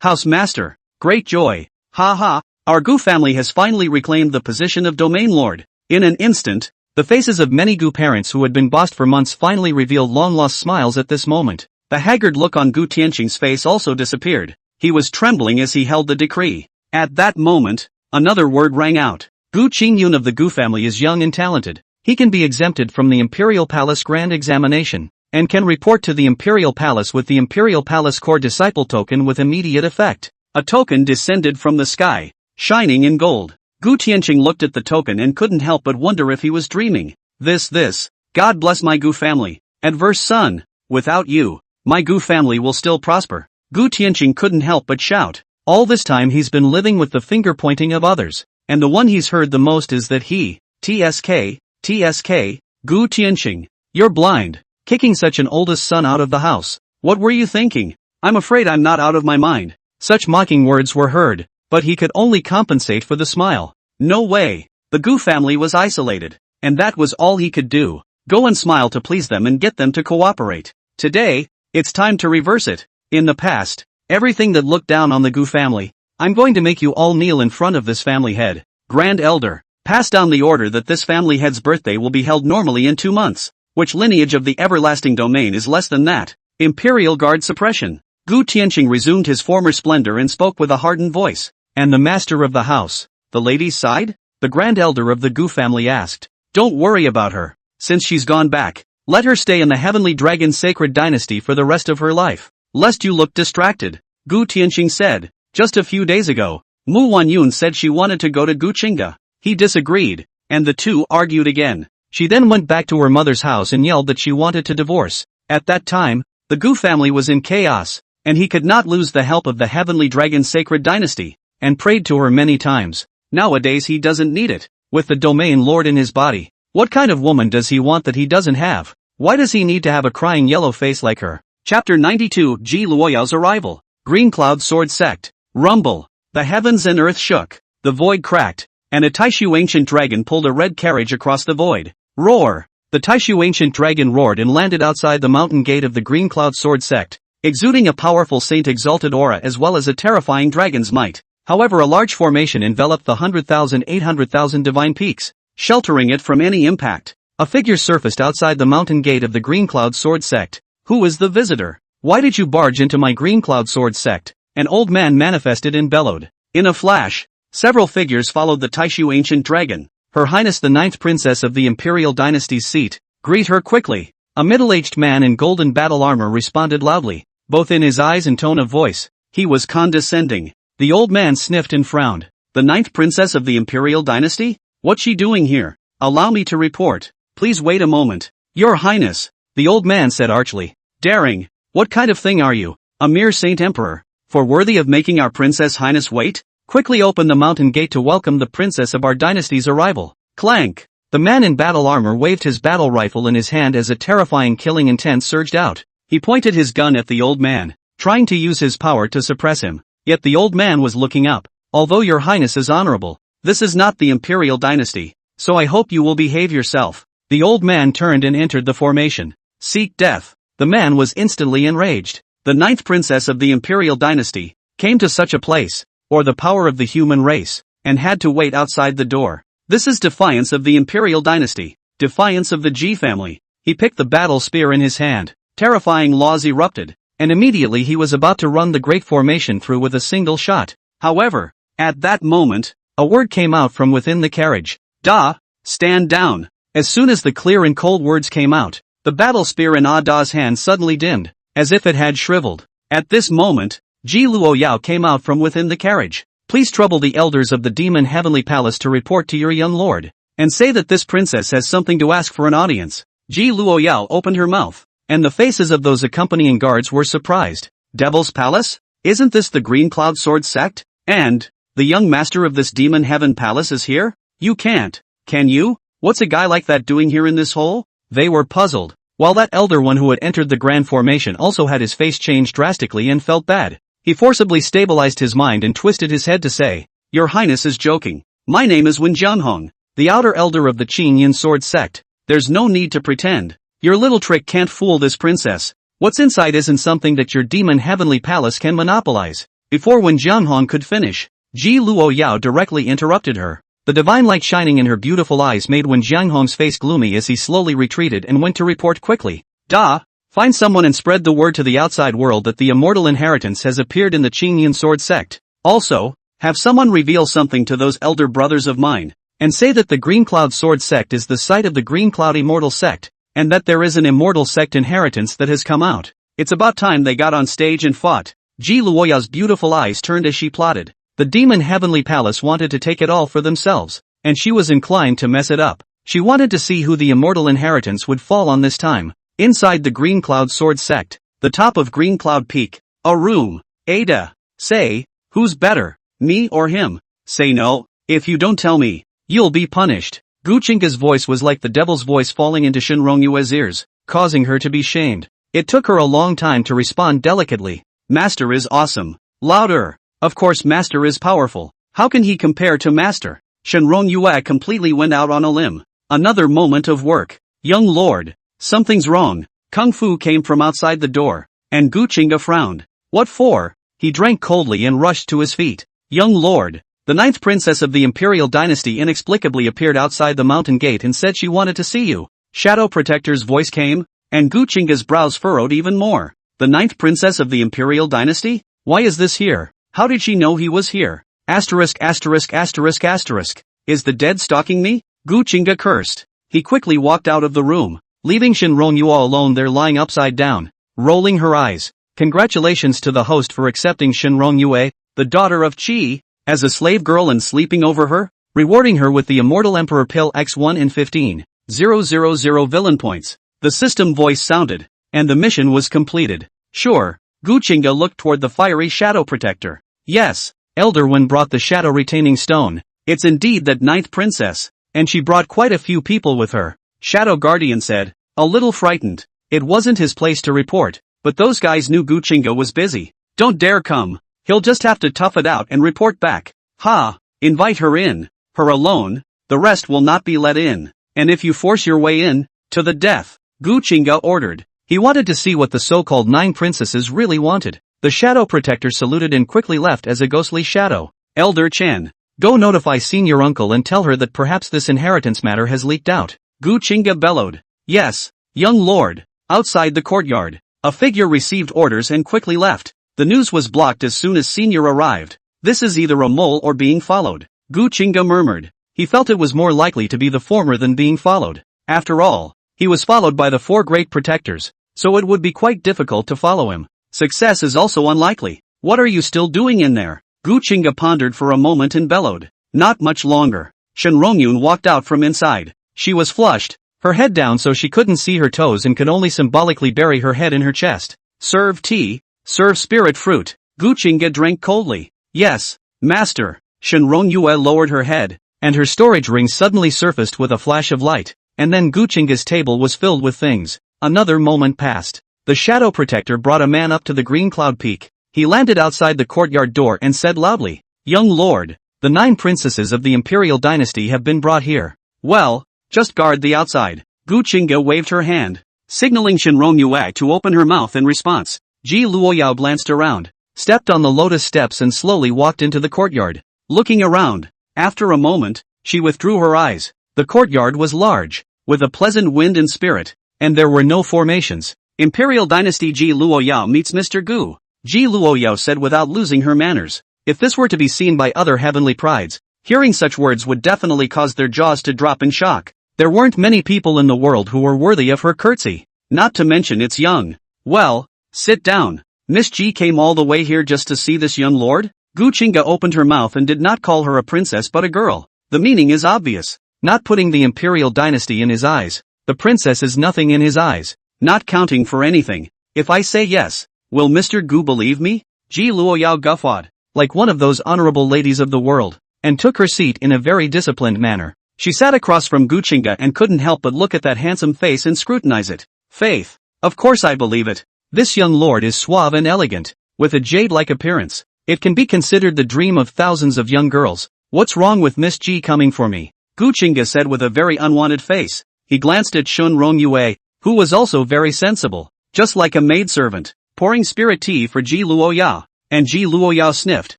house master, great joy, ha, our Gu family has finally reclaimed the position of domain lord. In an instant, the faces of many Gu parents who had been bossed for months finally revealed long-lost smiles at this moment. The haggard look on Gu Qingge's face also disappeared. He was trembling as he held the decree. At that moment, another word rang out. Gu Qingge of the Gu family is young and talented. He can be exempted from the Imperial Palace Grand Examination, and can report to the Imperial Palace with the Imperial Palace Core Disciple token with immediate effect. A token descended from the sky, shining in gold. Gu Qingge looked at the token and couldn't help but wonder if he was dreaming. This, God bless my Gu family. Adverse son, without you, my Gu family will still prosper. Gu Qingge couldn't help but shout. All this time he's been living with the finger pointing of others, and the one he's heard the most is that he, TSK, Gu Qingge, you're blind, kicking such an oldest son out of the house. What were you thinking? I'm afraid I'm not out of my mind. Such mocking words were heard, but he could only compensate for the smile. No way. The Gu family was isolated, and that was all he could do. Go and smile to please them and get them to cooperate. Today, it's time to reverse it. In the past, everything that looked down on the Gu family, I'm going to make you all kneel in front of this family head. Grand Elder, pass down the order that this family head's birthday will be held normally in 2 months. Which lineage of the everlasting domain is less than that? Imperial Guard suppression. Gu Qingge resumed his former splendor and spoke with a hardened voice. And the master of the house, the lady's side? The Grand Elder of the Gu family asked. Don't worry about her. Since she's gone back, let her stay in the Heavenly Dragon Sacred Dynasty for the rest of her life. Lest you look distracted, Gu Qingge said. Just a few days ago, Mu Wanyun said she wanted to go to Gu Qingge. He disagreed, and the two argued again. She then went back to her mother's house and yelled that she wanted to divorce. At that time, the Gu family was in chaos, and he could not lose the help of the Heavenly Dragon Sacred Dynasty, and prayed to her many times. Nowadays he doesn't need it. With the domain lord in his body, what kind of woman does he want that he doesn't have? Why does he need to have a crying yellow face like her? Chapter 92 Ji Luoyao's arrival. Green Cloud Sword Sect. Rumble. The heavens and earth shook, the void cracked, and a Taishu ancient dragon pulled a red carriage across the void. Roar! The Taishu ancient dragon roared and landed outside the mountain gate of the Green Cloud Sword Sect, exuding a powerful saint-exalted aura as well as a terrifying dragon's might. However, a large formation enveloped the 800,000 divine peaks, sheltering it from any impact. A figure surfaced outside the mountain gate of the Green Cloud Sword Sect. Who is the visitor? Why did you barge into my Green Cloud Sword Sect? An old man manifested and bellowed. In a flash, several figures followed the Taishu ancient dragon. Her Highness the 9th Princess of the Imperial Dynasty's seat. Greet her quickly. A middle-aged man in golden battle armor responded loudly, both in his eyes and tone of voice. He was condescending. The old man sniffed and frowned. The 9th Princess of the Imperial Dynasty? What's she doing here? Allow me to report. Please wait a moment. Your Highness, the old man said archly. Daring, what kind of thing are you? A mere saint emperor, for worthy of making our Princess Highness wait? Quickly open the mountain gate to welcome the princess of our dynasty's arrival. Clank! The man in battle armor waved his battle rifle in his hand as a terrifying killing intent surged out. He pointed his gun at the old man, trying to use his power to suppress him. Yet the old man was looking up. Although your highness is honorable, this is not the imperial dynasty, so I hope you will behave yourself. The old man turned and entered the formation. Seek death. The man was instantly enraged. The 9th princess of the imperial dynasty came to such a place, or the power of the human race, and had to wait outside the door. This is defiance of the imperial dynasty, defiance of the Ji family. He picked the battle spear in his hand. Terrifying laws erupted, and immediately he was about to run the great formation through with a single shot. However, at that moment, a word came out from within the carriage. Da, stand down. As soon as the clear and cold words came out, the battle spear in Ah Da's hand suddenly dimmed, as if it had shriveled. At this moment, Ji Luoyao came out from within the carriage. Please trouble the elders of the demon heavenly palace to report to your young lord, and say that this princess has something to ask for an audience. Ji Luoyao opened her mouth, and the faces of those accompanying guards were surprised. Devil's Palace? Isn't this the Green Cloud Sword sect? And the young master of this demon heaven palace is here? You can't, can you? What's a guy like that doing here in this hole? They were puzzled, while that elder one who had entered the grand formation also had his face change drastically and felt bad. He forcibly stabilized his mind and twisted his head to say, Your Highness is joking. My name is Wen Jianhong, the outer elder of the Qingyin sword sect. There's no need to pretend. Your little trick can't fool this princess. What's inside isn't something that your demon heavenly palace can monopolize. Before Wen Jianhong could finish, Ji Luoyao directly interrupted her. The divine light shining in her beautiful eyes made Wen Jianhong's face gloomy as he slowly retreated and went to report quickly. Da, find someone and spread the word to the outside world that the immortal inheritance has appeared in the Qingyin sword sect. Also, have someone reveal something to those elder brothers of mine, and say that the Green Cloud sword sect is the site of the Green Cloud immortal sect, and that there is an immortal sect inheritance that has come out. It's about time they got on stage and fought. Ji Luoya's beautiful eyes turned as she plotted. The demon heavenly palace wanted to take it all for themselves, and she was inclined to mess it up. She wanted to see who the immortal inheritance would fall on this time. Inside the Green Cloud sword sect, the top of Green Cloud Peak, a room. Ada, say, who's better, me or him? Say no, if you don't tell me, you'll be punished. Gu Qingge's voice was like the devil's voice falling into Shen Rongyue's ears, causing her to be shamed. It took her a long time to respond delicately. Master is awesome. Louder. Of course Master is powerful. How can he compare to Master? Shen Rongyue completely went out on a limb. Another moment of work. Young lord, something's wrong. Kung Fu came from outside the door, and Gu Qingge frowned. What for? He drank coldly and rushed to his feet. Young lord. The ninth princess of the imperial dynasty inexplicably appeared outside the mountain gate and said she wanted to see you. Shadow Protector's voice came, and Gu Qingge's brows furrowed even more. The ninth princess of the imperial dynasty? Why is this here? How did she know he was here? Asterisk asterisk asterisk asterisk. Is the dead stalking me? Gu Qingge cursed. He quickly walked out of the room, leaving Shen Rongyue alone there lying upside down, rolling her eyes. Congratulations to the host for accepting Shen Rongyue, the daughter of Qi, as a slave girl and sleeping over her, rewarding her with the immortal emperor pill X1 in 15,000 villain points. The system voice sounded, and the mission was completed. Sure, Gu Qingge looked toward the fiery shadow protector. Yes, Elder Wen brought the shadow retaining stone. It's indeed that ninth princess, and she brought quite a few people with her. Shadow Guardian said, a little frightened. It wasn't his place to report, but those guys knew Gu Qingge was busy. Don't dare come. He'll just have to tough it out and report back. Ha, invite her in. Her alone, the rest will not be let in. And if you force your way in, to the death, Gu Qingge ordered. He wanted to see what the so-called 9 princesses really wanted. The shadow protector saluted and quickly left as a ghostly shadow. Elder Chen, go notify senior uncle and tell her that perhaps this inheritance matter has leaked out. Gu Qingge bellowed. Yes, young lord. Outside the courtyard, a figure received orders and quickly left. The news was blocked as soon as senior arrived. This is either a mole or being followed. Gu Qingge murmured. He felt it was more likely to be the former than being followed. After all, he was followed by the 4 great protectors, so it would be quite difficult to follow him. Success is also unlikely. What are you still doing in there? Gu Qingge pondered for a moment and bellowed. Not much longer. Shen Rongyun walked out from inside. She was flushed, her head down so she couldn't see her toes and could only symbolically bury her head in her chest. Serve tea. Serve spirit fruit. Gu Qingge drank coldly. Yes, master. Shen Rongyue lowered her head, and her storage ring suddenly surfaced with a flash of light, and then Gu Qingge's table was filled with things. Another moment passed. The shadow protector brought a man up to the Green Cloud Peak. He landed outside the courtyard door and said loudly, Young lord, the 9 princesses of the imperial dynasty have been brought here. Well, just guard the outside. Gu Qingge waved her hand, signaling Shen Rongyue to open her mouth in response. Ji Luoyao glanced around, stepped on the lotus steps and slowly walked into the courtyard. Looking around, After a moment, she withdrew her eyes. The courtyard was large, with a pleasant wind and spirit, and there were no formations. Imperial Dynasty Ji Luoyao meets Mr. Gu. Ji Luoyao said without losing her manners. If this were to be seen by other heavenly prides, hearing such words would definitely cause their jaws to drop in shock. There weren't many people in the world who were worthy of her curtsy. Not to mention it's young. Well, sit down. Miss Ji came all the way here just to see this young lord? Gu Qingge opened her mouth and did not call her a princess but a girl. The meaning is obvious. Not putting the imperial dynasty in his eyes. The princess is nothing in his eyes. Not counting for anything. If I say yes, will Mr. Gu believe me? Ji Luoyao guffawed, like one of those honorable ladies of the world, and took her seat in a very disciplined manner. She sat across from Gu Qingge and couldn't help but look at that handsome face and scrutinize it. Faith. Of course I believe it. This young lord is suave and elegant, with a jade-like appearance. It can be considered the dream of thousands of young girls. What's wrong with Miss Ji coming for me? Gu Qingge said with a very unwanted face. He glanced at Shun Rongyue, who was also very sensible, just like a maidservant, pouring spirit tea for Ji Luoyao, and Ji Luoyao sniffed,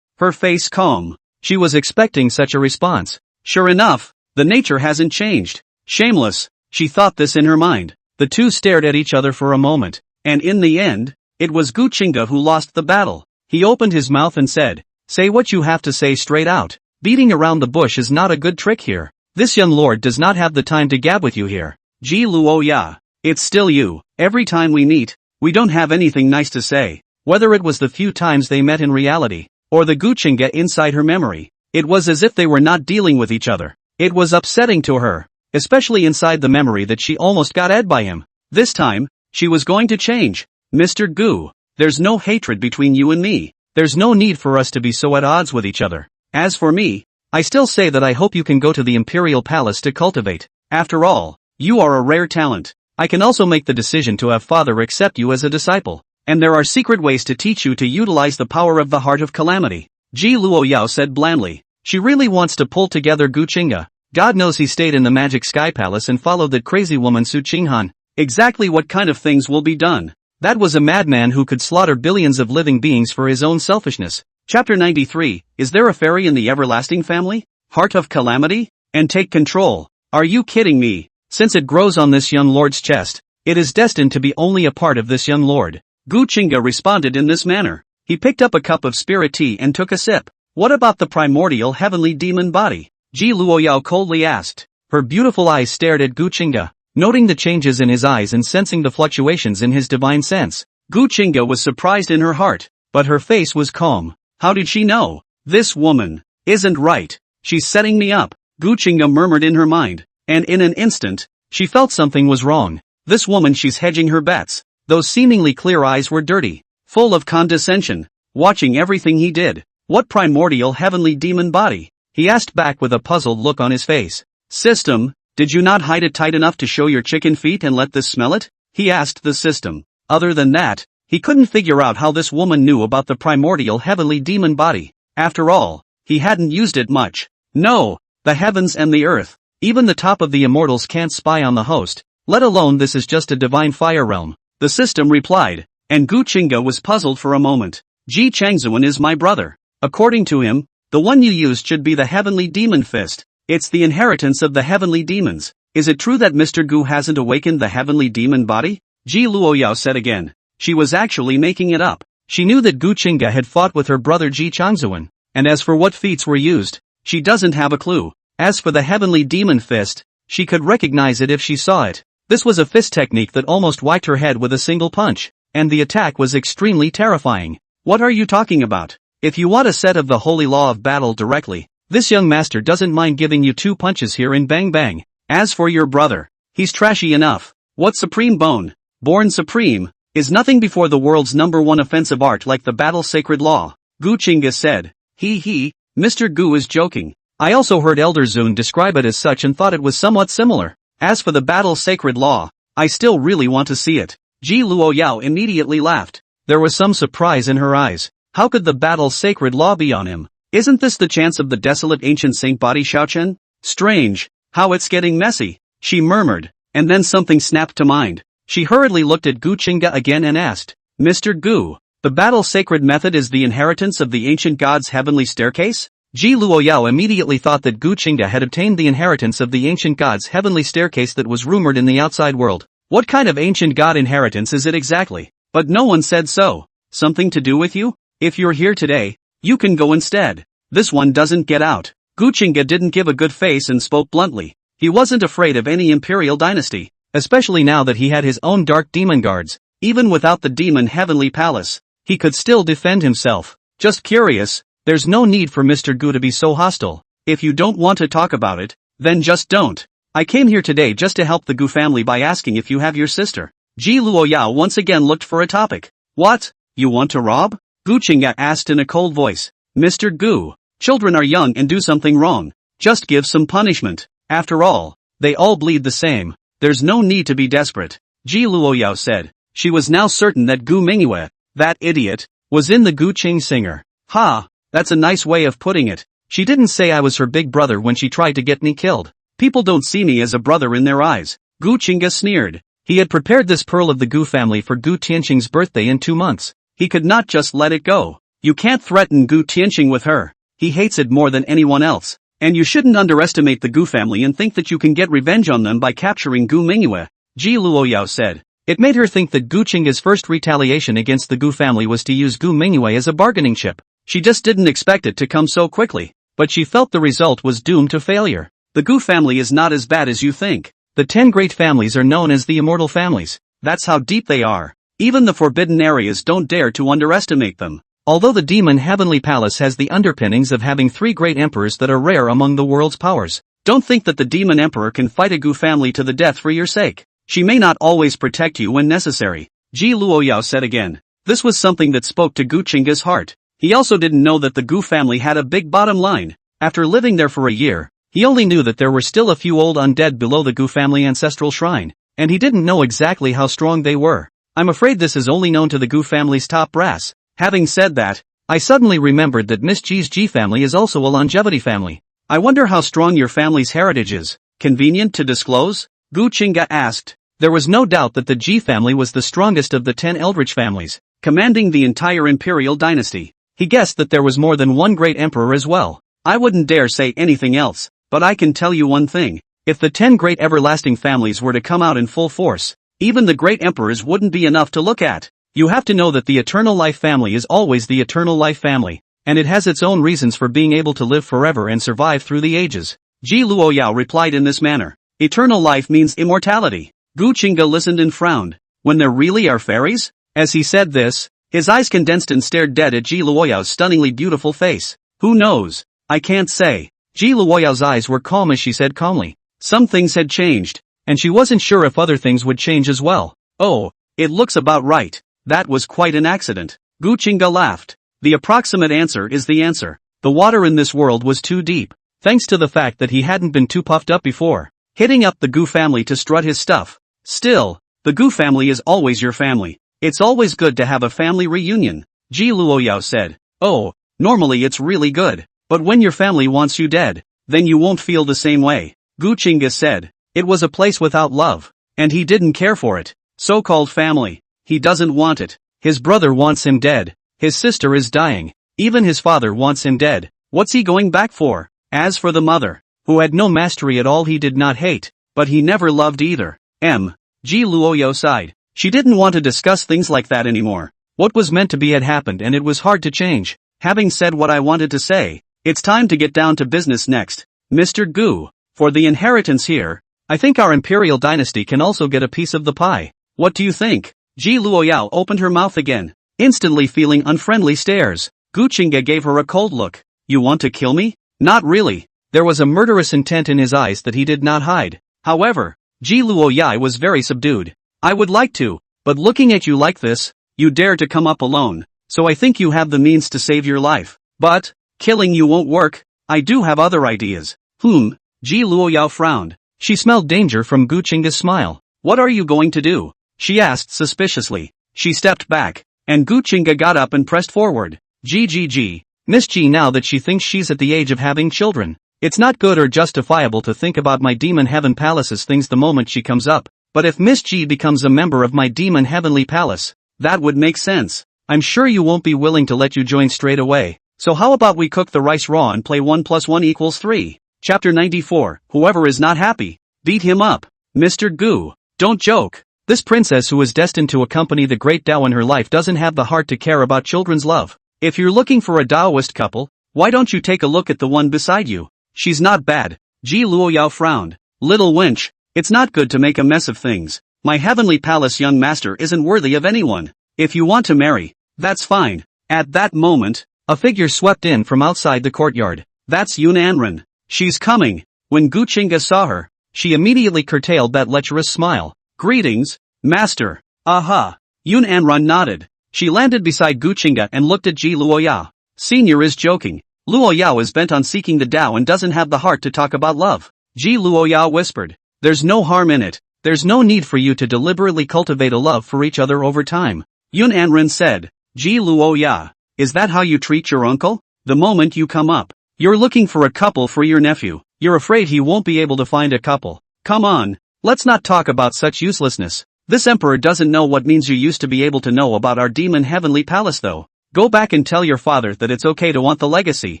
her face calm. She was expecting such a response. Sure enough, the nature hasn't changed. Shameless, she thought this in her mind. The two stared at each other for a moment, and in the end, it was Gu Qingge who lost the battle. He opened his mouth and said, "Say what you have to say straight out. Beating around the bush is not a good trick here. This young lord does not have the time to gab with you here." Ji Luoyao. It's still you. Every time we meet, we don't have anything nice to say. Whether it was the few times they met in reality, or the Gu Qingge inside her memory, it was as if they were not dealing with each other. It was upsetting to her, especially inside the memory that she almost got ed by him. This time, she was going to change. Mr. Gu, there's no hatred between you and me. There's no need for us to be so at odds with each other. As for me, I still say that I hope you can go to the imperial palace to cultivate. After all, you are a rare talent. I can also make the decision to have father accept you as a disciple, and there are secret ways to teach you to utilize the power of the heart of calamity. Ji Luoyao said blandly. She really wants to pull together Gu Qingge. God knows he stayed in the magic sky palace and followed that crazy woman Su Qinghan. Exactly what kind of things will be done? That was a madman who could slaughter billions of living beings for his own selfishness. Chapter 93, Is there a fairy in the everlasting family? Heart of calamity? And take control. Are you kidding me? Since it grows on this young lord's chest, it is destined to be only a part of this young lord. Gu Qingge responded in this manner. He picked up a cup of spirit tea and took a sip. What about the primordial heavenly demon body? Ji Luoyao coldly asked. Her beautiful eyes stared at Gu Qingge, noting the changes in his eyes and sensing the fluctuations in his divine sense. Gu Qingge was surprised in her heart, but her face was calm. How did she know? This woman isn't right. She's setting me up, Gu Qingge murmured in her mind. And in an instant, she felt something was wrong. This woman, she's hedging her bets. Those seemingly clear eyes were dirty, full of condescension, watching everything he did. What primordial heavenly demon body? He asked back with a puzzled look on his face. System, did you not hide it tight enough to show your chicken feet and let this smell it? He asked the system. Other than that, he couldn't figure out how this woman knew about the primordial heavenly demon body. After all, he hadn't used it much. No, the heavens and the earth. Even the top of the immortals can't spy on the host, let alone this is just a divine fire realm. The system replied, and Gu Qingge was puzzled for a moment. Ji Changzuan is my brother. According to him, the one you used should be the heavenly demon fist. It's the inheritance of the heavenly demons. Is it true that Mr. Gu hasn't awakened the heavenly demon body? Ji Luoyao said again. She was actually making it up. She knew that Gu Qingge had fought with her brother Ji Changzuan, and as for what feats were used, she doesn't have a clue. As for the heavenly demon fist, she could recognize it if she saw it. This was a fist technique that almost wiped her head with a single punch, and the attack was extremely terrifying. What are you talking about? If you want a set of the holy law of battle directly, this young master doesn't mind giving you 2 punches here in bang bang. As for your brother, he's trashy enough. What supreme bone, born supreme, is nothing before the world's #1 offensive art like the battle sacred law, Gu Qingge said. He, Mr. Gu is joking. I also heard Elder Zun describe it as such and thought it was somewhat similar. As for the battle sacred law, I still really want to see it. Ji Luoyao immediately laughed. There was some surprise in her eyes. How could the battle sacred law be on him? Isn't this the chance of the desolate ancient saint body Xiaochen? Strange, how it's getting messy, she murmured, and then something snapped to mind. She hurriedly looked at Gu Qingge again and asked, Mr. Gu, the battle sacred method is the inheritance of the ancient god's heavenly staircase? Ji Luoyao immediately thought that Gu Qingge had obtained the inheritance of the ancient god's heavenly staircase that was rumored in the outside world. What kind of ancient god inheritance is it exactly? But no one said so. Something to do with you? If you're here today, you can go instead. This one doesn't get out. Gu Qingge didn't give a good face and spoke bluntly. He wasn't afraid of any imperial dynasty, especially now that he had his own dark demon guards. Even without the demon heavenly palace, he could still defend himself. Just curious, there's no need for Mr. Gu to be so hostile. If you don't want to talk about it, then just don't. I came here today just to help the Gu family by asking if you have your sister. Ji Luoyao once again looked for a topic. What? You want to rob? Gu Qingge asked in a cold voice. Mr. Gu, children are young and do something wrong. Just give some punishment. After all, they all bleed the same. There's no need to be desperate. Ji Luoyao said. She was now certain that Gu Qingge, that idiot, was in the Gu Qingge singer. Ha, that's a nice way of putting it. She didn't say I was her big brother when she tried to get me killed. People don't see me as a brother in their eyes. Gu Qingge sneered. He had prepared this pearl of the Gu family for Gu Tianqing's birthday in 2 months. He could not just let it go. You can't threaten Gu Tianqing with her. He hates it more than anyone else. And you shouldn't underestimate the Gu family and think that you can get revenge on them by capturing Gu Qingge, Ji Luoyao said. It made her think that Gu Qingge's first retaliation against the Gu family was to use Gu Qingge as a bargaining chip. She just didn't expect it to come so quickly. But she felt the result was doomed to failure. The Gu family is not as bad as you think. The 10 great families are known as the immortal families. That's how deep they are. Even the forbidden areas don't dare to underestimate them. Although the demon heavenly palace has the underpinnings of having 3 great emperors that are rare among the world's powers, don't think that the demon emperor can fight a Gu family to the death for your sake. She may not always protect you when necessary. Ji Luoyao said again. This was something that spoke to Gu Qingge's heart. He also didn't know that the Gu family had a big bottom line. After living there for a year, he only knew that there were still a few old undead below the Gu family ancestral shrine, and he didn't know exactly how strong they were. I'm afraid this is only known to the Gu family's top brass. Having said that, I suddenly remembered that Miss G's G family is also a longevity family. I wonder how strong your family's heritage is. Convenient to disclose? Gu Qingge asked. There was no doubt that the G family was the strongest of the 10 eldritch families, commanding the entire imperial dynasty. He guessed that there was more than one great emperor as well. I wouldn't dare say anything else, but I can tell you one thing. If the 10 great everlasting families were to come out in full force, even the great emperors wouldn't be enough to look at. You have to know that the eternal life family is always the eternal life family, and it has its own reasons for being able to live forever and survive through the ages. Ji Luoyao replied in this manner. Eternal life means immortality. Gu Qingge listened and frowned. When there really are fairies? As he said this, his eyes condensed and stared dead at Ji Luoyao's stunningly beautiful face. Who knows? I can't say. Ji Luoyao's eyes were calm as she said calmly. Some things had changed, and she wasn't sure if other things would change as well. Oh, it looks about right. That was quite an accident. Gu Qingge laughed. The approximate answer is the answer. The water in this world was too deep, thanks to the fact that he hadn't been too puffed up before, hitting up the Gu family to strut his stuff. Still, the Gu family is always your family. It's always good to have a family reunion, Ji Luoyao said. Oh, normally it's really good, but when your family wants you dead, then you won't feel the same way, Gu Qingge said. It was a place without love, and he didn't care for it. So-called family. He doesn't want it. His brother wants him dead. His sister is dying. Even his father wants him dead. What's he going back for? As for the mother, who had no mastery at all, he did not hate, but he never loved either. Ji Luoyao sighed. She didn't want to discuss things like that anymore. What was meant to be had happened and it was hard to change. Having said what I wanted to say, it's time to get down to business next. Mr. Gu, for the inheritance here, I think our imperial dynasty can also get a piece of the pie. What do you think? Ji Luoyao opened her mouth again, instantly feeling unfriendly stares. Gu Qingge gave her a cold look. You want to kill me? Not really. There was a murderous intent in his eyes that he did not hide. However, Ji Luoyao was very subdued. I would like to, but looking at you like this, you dare to come up alone, so I think you have the means to save your life. But, killing you won't work. I do have other ideas. Ji Luoyao frowned. She smelled danger from Gu Qingge's smile. What are you going to do? She asked suspiciously. She stepped back, and Gu Qingge got up and pressed forward. Miss G, now that she thinks she's at the age of having children, it's not good or justifiable to think about my demon heaven palace's things the moment she comes up. But if Miss G becomes a member of my demon heavenly palace, that would make sense. I'm sure you won't be willing to let you join straight away, So how about we cook the rice raw and play 1 plus 1 equals 3? Chapter 94, whoever is not happy, beat him up. Mr. Gu, don't joke. This princess who is destined to accompany the great Tao in her life doesn't have the heart to care about children's love. If you're looking for a Taoist couple, why don't you take a look at the one beside you? She's not bad. Ji Luoyao frowned. Little wench, it's not good to make a mess of things. My heavenly palace young master isn't worthy of anyone. If you want to marry, that's fine. At that moment, a figure swept in from outside the courtyard. That's Yun Anren. She's coming. When Gu Qingge saw her, she immediately curtailed that lecherous smile. Greetings, master. Aha. Yun Anren nodded. She landed beside Gu Qingge and looked at Ji Luoyao. Senior is joking. Luoyao is bent on seeking the Tao and doesn't have the heart to talk about love. Ji Luoyao whispered. There's no harm in it. There's no need for you to deliberately cultivate a love for each other over time. Yun Anren said. Ji Luoyao, is that how you treat your uncle? The moment you come up, you're looking for a couple for your nephew. You're afraid he won't be able to find a couple. Come on, let's not talk about such uselessness. This emperor doesn't know what means you used to be able to know about our demon heavenly palace though. Go back and tell your father that it's okay to want the legacy.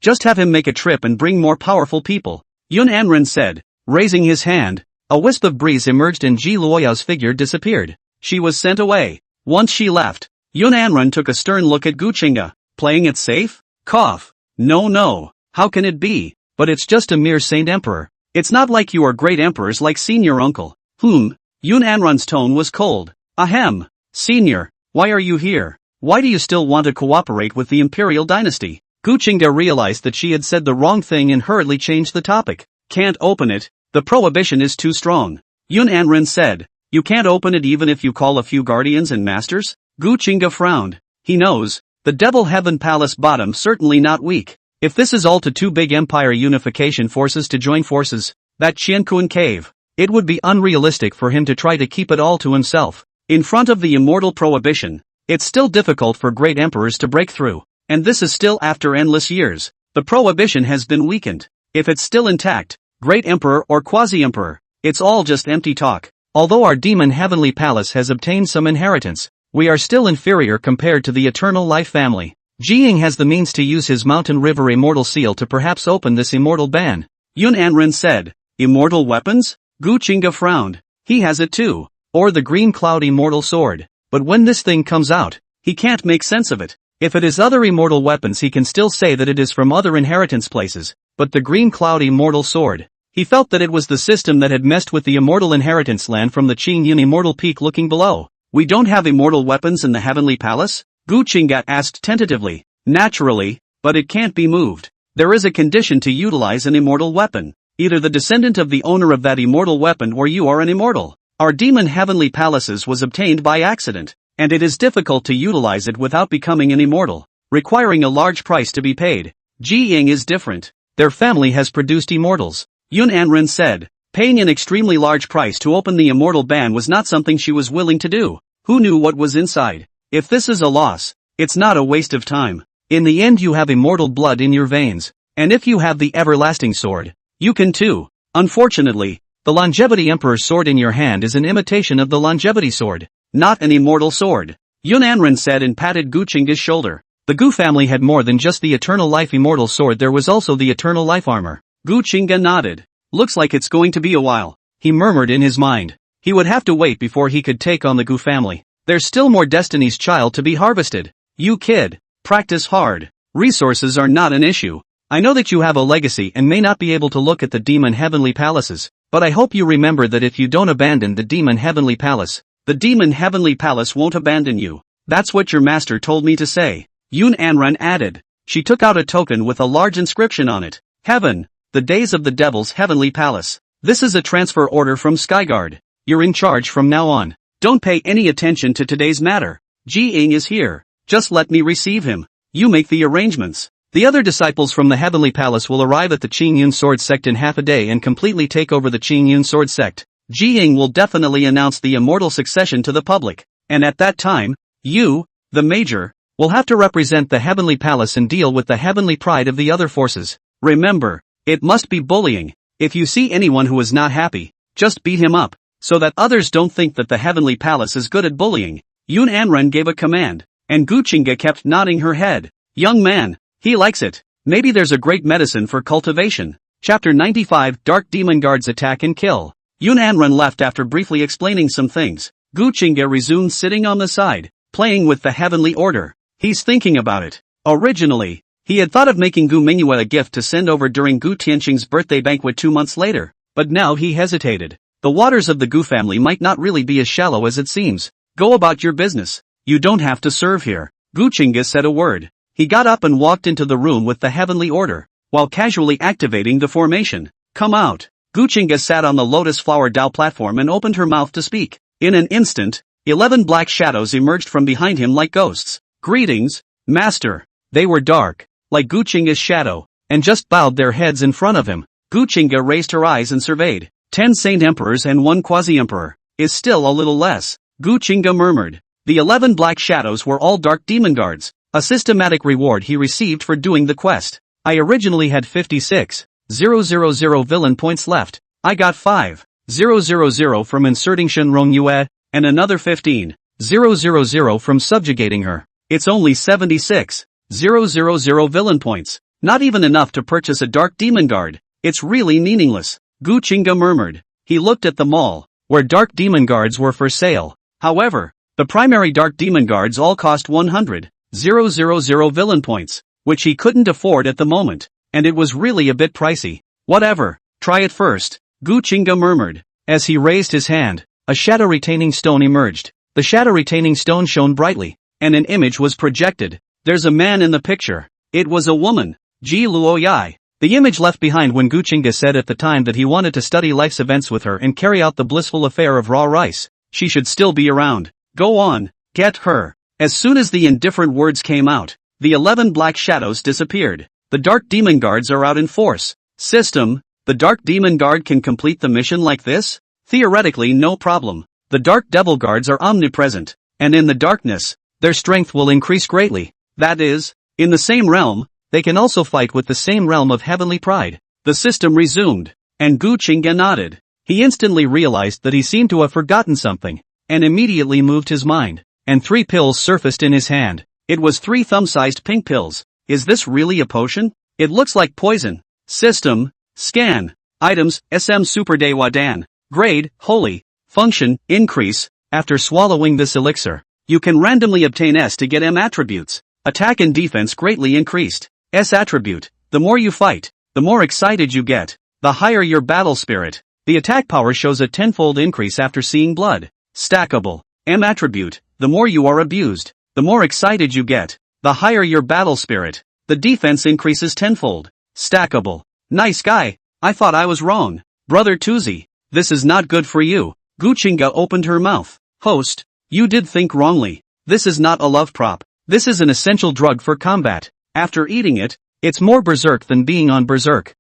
Just have him make a trip and bring more powerful people. Yun Anren said, raising his hand. A wisp of breeze emerged and Ji Luoyao's figure disappeared. She was sent away. Once she left, Yun Anren took a stern look at Gu Qingge. Playing it safe? Cough. No. How can it be? But it's just a mere saint emperor. It's not like you are great emperors like senior uncle. Yun Anren's tone was cold. Ahem. Senior, why are you here? Why do you still want to cooperate with the imperial dynasty? Gu Qingge realized that she had said the wrong thing and hurriedly changed the topic. Can't open it. The prohibition is too strong. Yun Anren said. You can't open it even if you call a few guardians and masters? Gu Qingge frowned. He knows. The Devil Heaven Palace bottom certainly not weak. If this is all to two big empire unification forces to join forces, that Qiankun cave, it would be unrealistic for him to try to keep it all to himself. In front of the immortal prohibition, it's still difficult for great emperors to break through. And this is still after endless years. The prohibition has been weakened. If it's still intact, great emperor or quasi-emperor, it's all just empty talk. Although our demon heavenly palace has obtained some inheritance, we are still inferior compared to the eternal life family. Jiying has the means to use his mountain river immortal seal to perhaps open this immortal ban. Yun Anren said. Immortal weapons? Gu Qingge frowned. He has it too. Or the green cloud immortal sword. But when this thing comes out, he can't make sense of it. If it is other immortal weapons he can still say that it is from other inheritance places, but the green cloud immortal sword. He felt that it was the system that had messed with the immortal inheritance land from the Qingyin immortal peak looking below. We don't have immortal weapons in the heavenly palace? Gu Qingge asked tentatively. Naturally, but it can't be moved. There is a condition to utilize an immortal weapon. Either the descendant of the owner of that immortal weapon or you are an immortal. Our demon heavenly palaces was obtained by accident, and it is difficult to utilize it without becoming an immortal, requiring a large price to be paid. Jiying is different. Their family has produced immortals. Yun Anren said. Paying an extremely large price to open the immortal ban was not something she was willing to do. Who knew what was inside? If this is a loss, it's not a waste of time. In the end you have immortal blood in your veins, and if you have the everlasting sword, you can too. Unfortunately, the longevity emperor's sword in your hand is an imitation of the longevity sword, not an immortal sword. Yun Anren said and patted Gu Qingge's shoulder. The Gu family had more than just the eternal life immortal sword, there was also the eternal life armor. Gu Qingge nodded. Looks like it's going to be a while, he murmured in his mind. He would have to wait before he could take on the Gu family. There's still more Destiny's Child to be harvested. You kid, practice hard. Resources are not an issue. I know that you have a legacy and may not be able to look at the demon heavenly palaces, but I hope you remember that if you don't abandon the demon heavenly palace, the demon heavenly palace won't abandon you. That's what your master told me to say. Yun Anren added. She took out a token with a large inscription on it. Heaven, the days of the devil's heavenly palace. This is a transfer order from Skyguard. You're in charge from now on. Don't pay any attention to today's matter. Jiying is here. Just let me receive him. You make the arrangements. The other disciples from the heavenly palace will arrive at the Qingyun sword sect in half a day and completely take over the Qingyun sword sect. Jiying will definitely announce the immortal succession to the public. And at that time, you, the major, will have to represent the heavenly palace and deal with the heavenly pride of the other forces. Remember, it must be bullying. If you see anyone who is not happy, just beat him up, so that others don't think that the heavenly palace is good at bullying. Yun Anren gave a command, and Gu Qingge kept nodding her head. Young man, He likes it. Maybe there's a great medicine for cultivation. Chapter 95 Dark Demon Guards Attack and Kill. Yun Anren left after briefly explaining some things. Gu Qingge resumed sitting on the side, playing with the heavenly order. He's thinking about it. Originally, he had thought of making Gu Mingyu a gift to send over during Gu Tianqing's birthday banquet 2 months later, but now he hesitated. The waters of the Gu family might not really be as shallow as it seems. Go about your business. You don't have to serve here. Gu Qingge said a word. He got up and walked into the room with the heavenly order, while casually activating the formation. Come out. Gu Qingge sat on the lotus flower Dao platform and opened her mouth to speak. In an instant, 11 black shadows emerged from behind him like ghosts. Greetings, Master. They were dark, like Gu Qingge's shadow, and just bowed their heads in front of him. Gu Qingge raised her eyes and surveyed. 10 saint emperors and 1 quasi-emperor. Is still a little less. Gu Qingge murmured. The 11 black shadows were all dark demon guards, a systematic reward he received for doing the quest. I originally had 56,000 villain points left. I got 5,000 from inserting Shenrong Yue, and another 15,000 from subjugating her. It's only 76,000 villain points. Not even enough to purchase a dark demon guard. It's really meaningless. Gu Qingge murmured. He looked at the mall, where dark demon guards were for sale. However, the primary dark demon guards all cost 100,000 villain points, which he couldn't afford at the moment, and it was really a bit pricey. Whatever, try it first, Gu Qingge murmured. As he raised his hand, a shadow-retaining stone emerged. The shadow-retaining stone shone brightly, and an image was projected. There's a man in the picture. It was a woman, Ji Luoyai. The image left behind when Gu Qingge said at the time that he wanted to study life's events with her and carry out the blissful affair of raw rice. She should still be around. Go on, get her. As soon as the indifferent words came out, the 11 black shadows disappeared. The dark demon guards are out in force. System, the dark demon guard can complete the mission like this? Theoretically no problem. The dark devil guards are omnipresent, and in the darkness, their strength will increase greatly. That is, in the same realm, they can also fight with the same realm of heavenly pride. The system resumed, and Gu Qingge nodded. He instantly realized that he seemed to have forgotten something, and immediately moved his mind, and 3 pills surfaced in his hand. It was 3 thumb-sized pink pills. Is this really a potion? It looks like poison. System, scan, items, SM Super Dewa Dan, grade, holy, function, increase. After swallowing this elixir, you can randomly obtain S to get M attributes. Attack and defense greatly increased. S attribute, the more you fight, the more excited you get, the higher your battle spirit. The attack power shows a 10-fold increase after seeing blood. Stackable. M attribute, the more you are abused, the more excited you get, the higher your battle spirit. The defense increases 10-fold. Stackable. Nice guy. I thought I was wrong. Brother Tuzi, this is not good for you. Gu Qingge opened her mouth. Host, you did think wrongly. This is not a love prop. This is an essential drug for combat. After eating it, it's more berserk than being on berserk.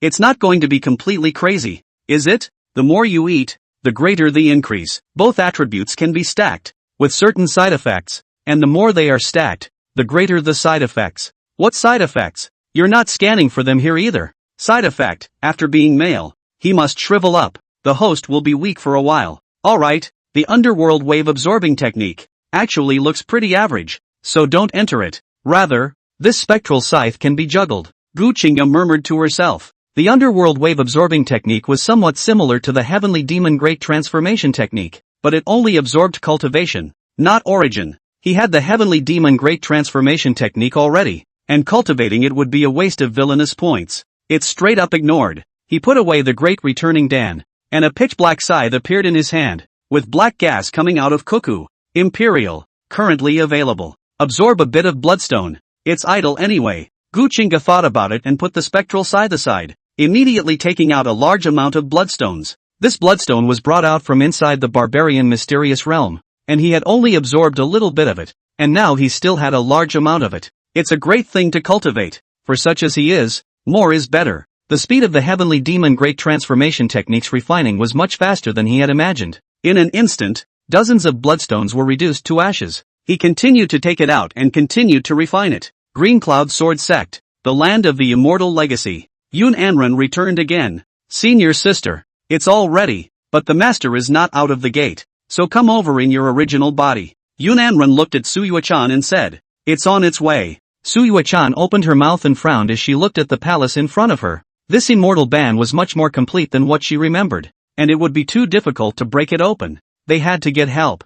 It's not going to be completely crazy, is it? The more you eat, the greater the increase. Both attributes can be stacked, with certain side effects, and the more they are stacked, the greater the side effects. What side effects? You're not scanning for them here either. Side effect, after being male, he must shrivel up. The host will be weak for a while. Alright, the underworld wave absorbing technique actually looks pretty average, so don't enter it. Rather, this spectral scythe can be juggled. Gu Qingge murmured to herself. The underworld wave absorbing technique was somewhat similar to the heavenly demon great transformation technique, but it only absorbed cultivation, not origin. He had the heavenly demon great transformation technique already, and cultivating it would be a waste of villainous points. It's straight up ignored. He put away the great returning Dan, and a pitch-black scythe appeared in his hand, with black gas coming out of Cuckoo. Imperial, currently available. Absorb a bit of bloodstone. It's idle anyway. Gu Qingge thought about it and put the spectral scythe aside, immediately taking out a large amount of bloodstones. This bloodstone was brought out from inside the barbarian mysterious realm, and he had only absorbed a little bit of it, and now he still had a large amount of it. It's a great thing to cultivate. For such as he is, more is better. The speed of the heavenly demon great transformation technique's refining was much faster than he had imagined. In an instant, dozens of bloodstones were reduced to ashes. He continued to take it out and continued to refine it. Green Cloud Sword Sect, the land of the immortal legacy. Yun Anren returned again. Senior sister, it's all ready, but the master is not out of the gate, so come over in your original body. Yun Anren looked at Su Yuechan and said, it's on its way. Suyue-chan opened her mouth and frowned as she looked at the palace in front of her. This immortal band was much more complete than what she remembered, and it would be too difficult to break it open. They had to get help.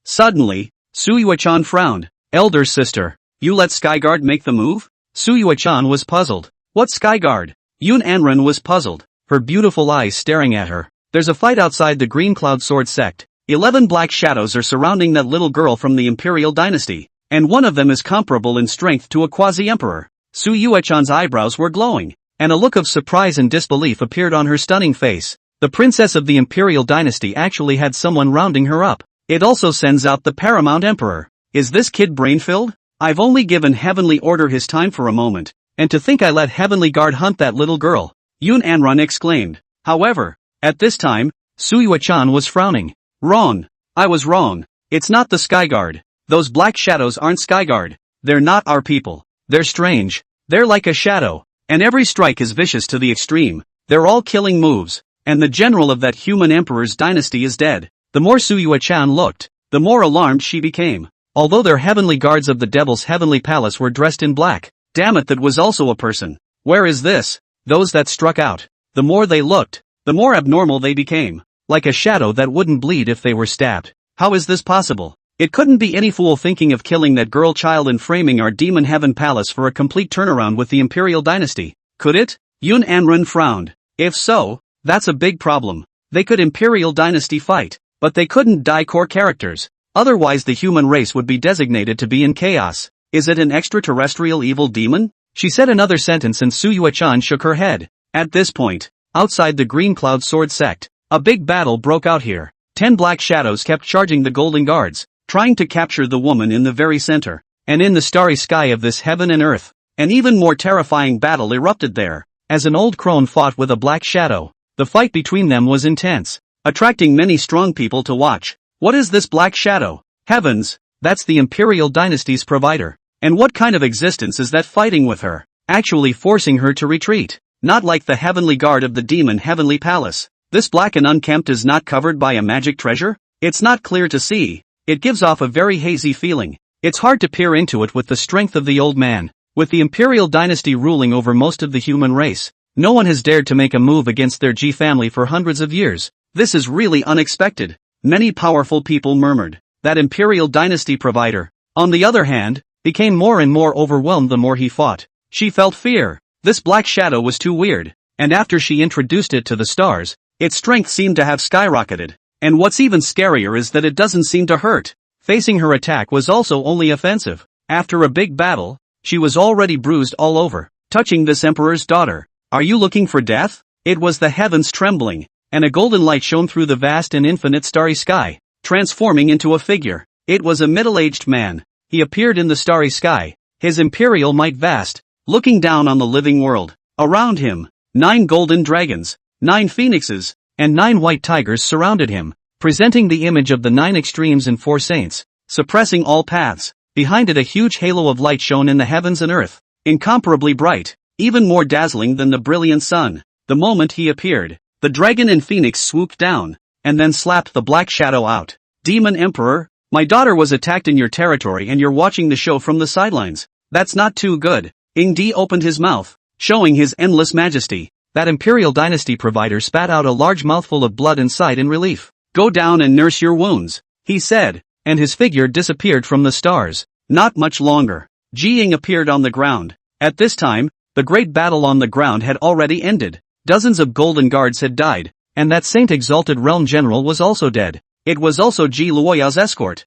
Suddenly, Suyue-chan frowned. Elder sister, you let Skyguard make the move? Suyue-chan was puzzled. What Skyguard? Yoon Anran was puzzled, her beautiful eyes staring at her. There's a fight outside the Green Cloud Sword sect. 11 black shadows are surrounding that little girl from the Imperial Dynasty, and one of them is comparable in strength to a quasi-emperor. Suyue-chan's eyebrows were glowing, and a look of surprise and disbelief appeared on her stunning face. The princess of the Imperial Dynasty actually had someone rounding her up. It also sends out the paramount emperor. Is this kid brain-filled? I've only given Heavenly Order his time for a moment, and to think I let Heavenly Guard hunt that little girl, Yoon Anran exclaimed. However, at this time, Suyue-chan was frowning. Wrong. I was wrong. It's not the Skyguard. Those black shadows aren't Skyguard. They're not our people. They're strange. They're like a shadow, and every strike is vicious to the extreme. They're all killing moves, and the general of that human emperor's dynasty is dead. The more Suyue-chan looked, the more alarmed she became. Although their heavenly guards of the devil's heavenly palace were dressed in black, damn it, that was also a person. Where is this? Those that struck out. The more they looked, the more abnormal they became. Like a shadow that wouldn't bleed if they were stabbed. How is this possible? It couldn't be any fool thinking of killing that girl child and framing our demon heaven palace for a complete turnaround with the Imperial Dynasty. Could it? Yoon Anran frowned. If so, that's a big problem. They could Imperial Dynasty fight, but they couldn't die core characters. Otherwise the human race would be designated to be in chaos. Is it an extraterrestrial evil demon? She said another sentence and Suyue-chan shook her head. At this point, outside the Green Cloud Sword sect, a big battle broke out here. 10 black shadows kept charging the Golden Guards, trying to capture the woman in the very center. And in the starry sky of this heaven and earth, an even more terrifying battle erupted there. As an old crone fought with a black shadow, the fight between them was intense, attracting many strong people to watch. What is this black shadow? Heavens, that's the Imperial Dynasty's provider. And what kind of existence is that fighting with her? Actually forcing her to retreat. Not like the heavenly guard of the demon heavenly palace. This black and unkempt is not covered by a magic treasure? It's not clear to see. It gives off a very hazy feeling. It's hard to peer into it with the strength of the old man. With the Imperial Dynasty ruling over most of the human race, no one has dared to make a move against their G family for hundreds of years. This is really unexpected. Many powerful people murmured. That Imperial Dynasty provider, on the other hand, became more and more overwhelmed the more he fought. She felt fear. This black shadow was too weird, and after she introduced it to the stars, its strength seemed to have skyrocketed. And what's even scarier is that it doesn't seem to hurt. Facing her attack was also only offensive. After a big battle, she was already bruised all over. Touching this emperor's daughter. Are you looking for death? It was the heavens trembling, and a golden light shone through the vast and infinite starry sky, transforming into a figure. It was a middle-aged man. He appeared in the starry sky, his imperial might vast, looking down on the living world. Around him, 9 golden dragons, 9 phoenixes, and 9 white tigers surrounded him, presenting the image of the 9 extremes and 4 saints, suppressing all paths. Behind it a huge halo of light shone in the heavens and earth, incomparably bright, even more dazzling than the brilliant sun. The moment he appeared, the dragon and phoenix swooped down, and then slapped the black shadow out. Demon Emperor, my daughter was attacked in your territory and you're watching the show from the sidelines. That's not too good. Ingdi opened his mouth, showing his endless majesty. That Imperial Dynasty provider spat out a large mouthful of blood and sighed in relief. Go down and nurse your wounds, he said, and his figure disappeared from the stars. Not much longer. Jiying appeared on the ground. At this time, the great battle on the ground had already ended. Dozens of golden guards had died, and that Saint Exalted Realm General was also dead. It was also Ji Luoya's escort.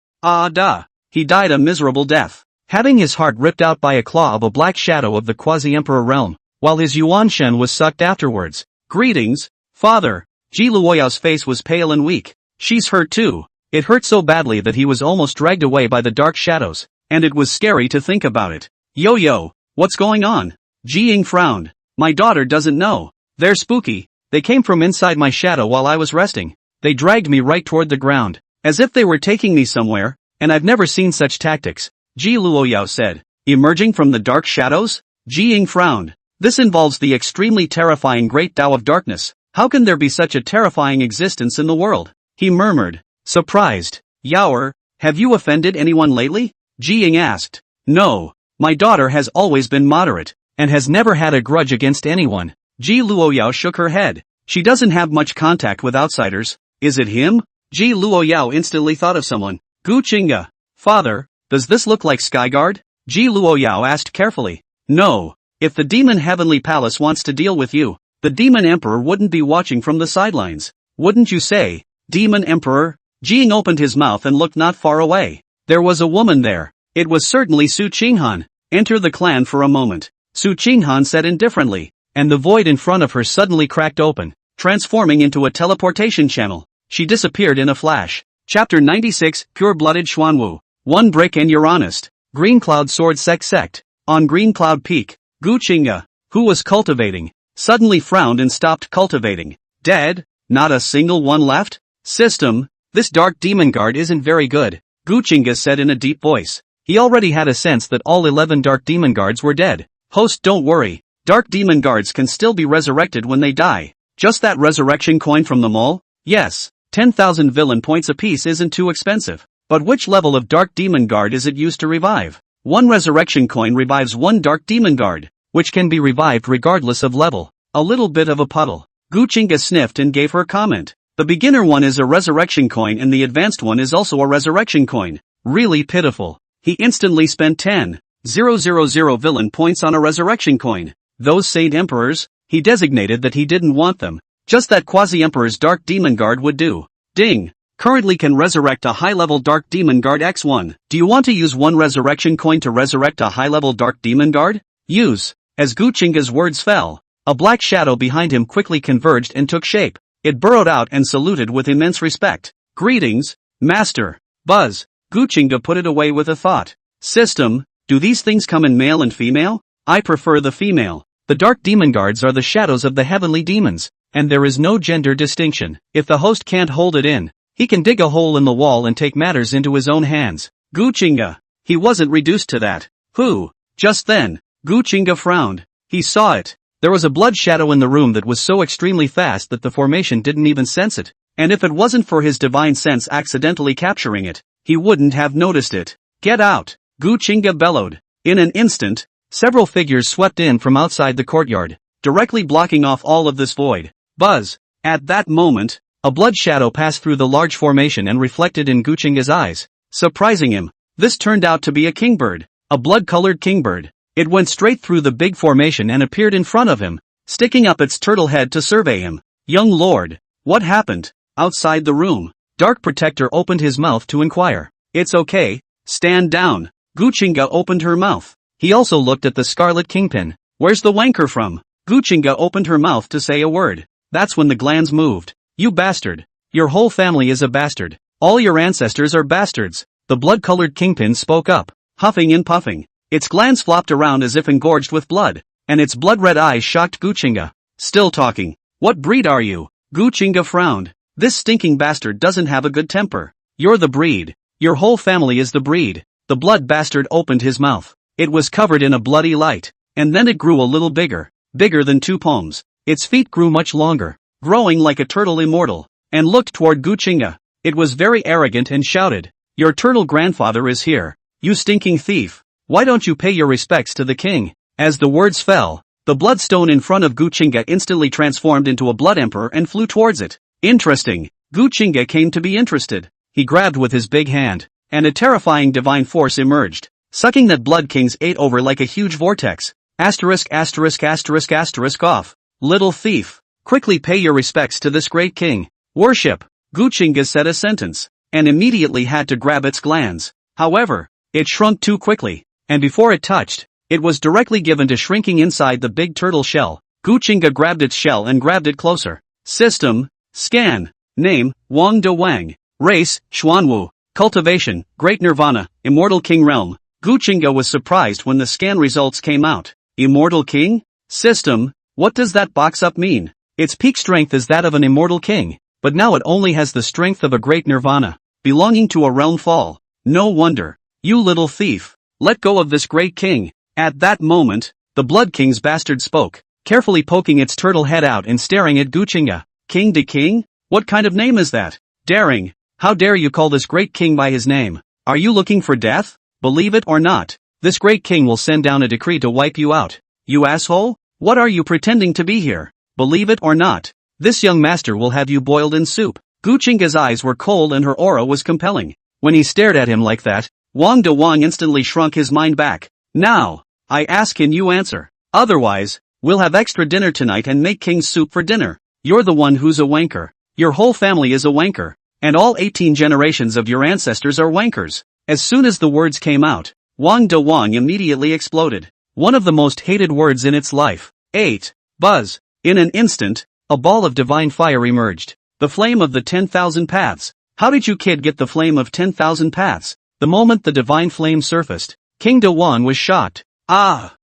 He died a miserable death, having his heart ripped out by a claw of a black shadow of the quasi-emperor realm, while his Yuanshen was sucked afterwards. Greetings, father. Ji Luoya's face was pale and weak. She's hurt too. It hurt so badly that he was almost dragged away by the dark shadows, and it was scary to think about it. Yo, what's going on? Jiying frowned. My daughter doesn't know. They're spooky. They came from inside my shadow while I was resting. They dragged me right toward the ground, as if they were taking me somewhere, and I've never seen such tactics, Ji Luoyao said. Emerging from the dark shadows? Jiying frowned. This involves the extremely terrifying Great Tao of Darkness. How can there be such a terrifying existence in the world? He murmured, surprised. Yaoer, have you offended anyone lately? Jiying asked. No, My daughter has always been moderate, and has never had a grudge against anyone. Ji Luoyao shook her head. She doesn't have much contact with outsiders. Is it him? Ji Luoyao instantly thought of someone. Gu Qingge. Father, does this look like Skyguard? Ji Luoyao asked carefully. No. If the demon heavenly palace wants to deal with you, the demon emperor wouldn't be watching from the sidelines. Wouldn't you say? Demon emperor? Jing opened his mouth and looked not far away. There was a woman there. It was certainly Su Qinghan. Enter the clan for a moment. Su Qinghan said indifferently, and the void in front of her suddenly cracked open, transforming into a teleportation channel. She disappeared in a flash. Chapter 96, Pure-Blooded Xuanwu. One brick and you're honest. Green Cloud Sword Sect. On Green Cloud Peak, Gu Qingge, who was cultivating, suddenly frowned and stopped cultivating. Dead? Not a single one left? System, this dark demon guard isn't very good, Gu Qingge said in a deep voice. He already had a sense that all 11 dark demon guards were dead. Host, don't worry. Dark demon guards can still be resurrected when they die. Just that resurrection coin from the mall? Yes. 10,000 villain points apiece isn't too expensive. But which level of dark demon guard is it used to revive? One resurrection coin revives one dark demon guard, which can be revived regardless of level. A little bit of a puddle. Gu Qingge sniffed and gave her comment. The beginner one is a resurrection coin and the advanced one is also a resurrection coin. Really pitiful. He instantly spent 10,000 villain points on a resurrection coin. Those Saint Emperors, he designated that he didn't want them. Just that Quasi-Emperor's Dark Demon Guard would do. Ding. Currently can resurrect a high-level Dark Demon Guard X1. Do you want to use one resurrection coin to resurrect a high-level Dark Demon Guard? Use. As Gu Qingge's words fell, a black shadow behind him quickly converged and took shape. It burrowed out and saluted with immense respect. Greetings, Master. Buzz. Gu Qingge put it away with a thought. System, do these things come in male and female? I prefer the female. The Dark Demon Guards are the shadows of the heavenly demons, and there is no gender distinction. If the host can't hold it in, he can dig a hole in the wall and take matters into his own hands. Gu Qingge. He wasn't reduced to that. Who? Just then, Gu Qingge frowned. He saw it. There was a blood shadow in the room that was so extremely fast that the formation didn't even sense it, and if it wasn't for his divine sense accidentally capturing it, he wouldn't have noticed it. Get out! Gu Qingge bellowed. In an instant, several figures swept in from outside the courtyard, directly blocking off all of this void. Buzz! At that moment, a blood shadow passed through the large formation and reflected in Gu Qingge's eyes, surprising him. This turned out to be a kingbird, a blood-colored kingbird. It went straight through the big formation and appeared in front of him, sticking up its turtle head to survey him. Young lord, what happened? Outside the room, Dark Protector opened his mouth to inquire. It's okay, stand down. Gu Qingge opened her mouth. He also looked at the Scarlet Kingpin. Where's the wanker from? Gu Qingge opened her mouth to say a word. That's when the glands moved. You bastard. Your whole family is a bastard. All your ancestors are bastards. The blood-colored Kingpin spoke up, huffing and puffing. Its glands flopped around as if engorged with blood, and its blood-red eyes shocked Gu Qingge. Still talking. What breed are you? Gu Qingge frowned. This stinking bastard doesn't have a good temper. You're the breed. Your whole family is the breed. The blood bastard opened his mouth. It was covered in a bloody light, and then it grew a little bigger, bigger than 2 palms. Its feet grew much longer, growing like a turtle immortal, and looked toward Gu Qingge. It was very arrogant and shouted, "Your turtle grandfather is here. You stinking thief. Why don't you pay your respects to the king?" As the words fell, the bloodstone in front of Gu Qingge instantly transformed into a blood emperor and flew towards it. Interesting. Gu Qingge came to be interested. He grabbed with his big hand, and a terrifying divine force emerged, sucking that blood king's 8 over like a huge vortex. Asterisk asterisk asterisk asterisk off. Little thief. Quickly pay your respects to this great king. Worship. Gu Qingge said a sentence, and immediately had to grab its glands. However, it shrunk too quickly, and before it touched, it was directly given to shrinking inside the big turtle shell. Gu Qingge grabbed its shell and grabbed it closer. System. Scan. Name, Wang De Wang. Race, Xuanwu. Cultivation, Great Nirvana, Immortal King Realm. Gu Qingge was surprised when the scan results came out. Immortal King? System. What does that box up mean? Its peak strength is that of an immortal king, but now it only has the strength of a Great Nirvana, belonging to a realm fall. No wonder. You little thief. Let go of this great king. At that moment, the Blood King's bastard spoke, carefully poking its turtle head out and staring at Gu Qingge. King de King? What kind of name is that? Daring. How dare you call this great king by his name? Are you looking for death? Believe it or not, this great king will send down a decree to wipe you out. You asshole? What are you pretending to be here? Believe it or not, this young master will have you boiled in soup. Gu Qingge's eyes were cold and her aura was compelling. When he stared at him like that, Wang De Wang instantly shrunk his mind back. Now, I ask and you answer. Otherwise, we'll have extra dinner tonight and make king's soup for dinner. You're the one who's a wanker. Your whole family is a wanker. And all 18 generations of your ancestors are wankers. As soon as the words came out, Wang De Wang immediately exploded. One of the most hated words in its life. 8. Buzz. In an instant, a ball of divine fire emerged. The flame of the 10,000 paths. How did you kid get the flame of 10,000 paths? The moment the divine flame surfaced, King De Wang was shocked.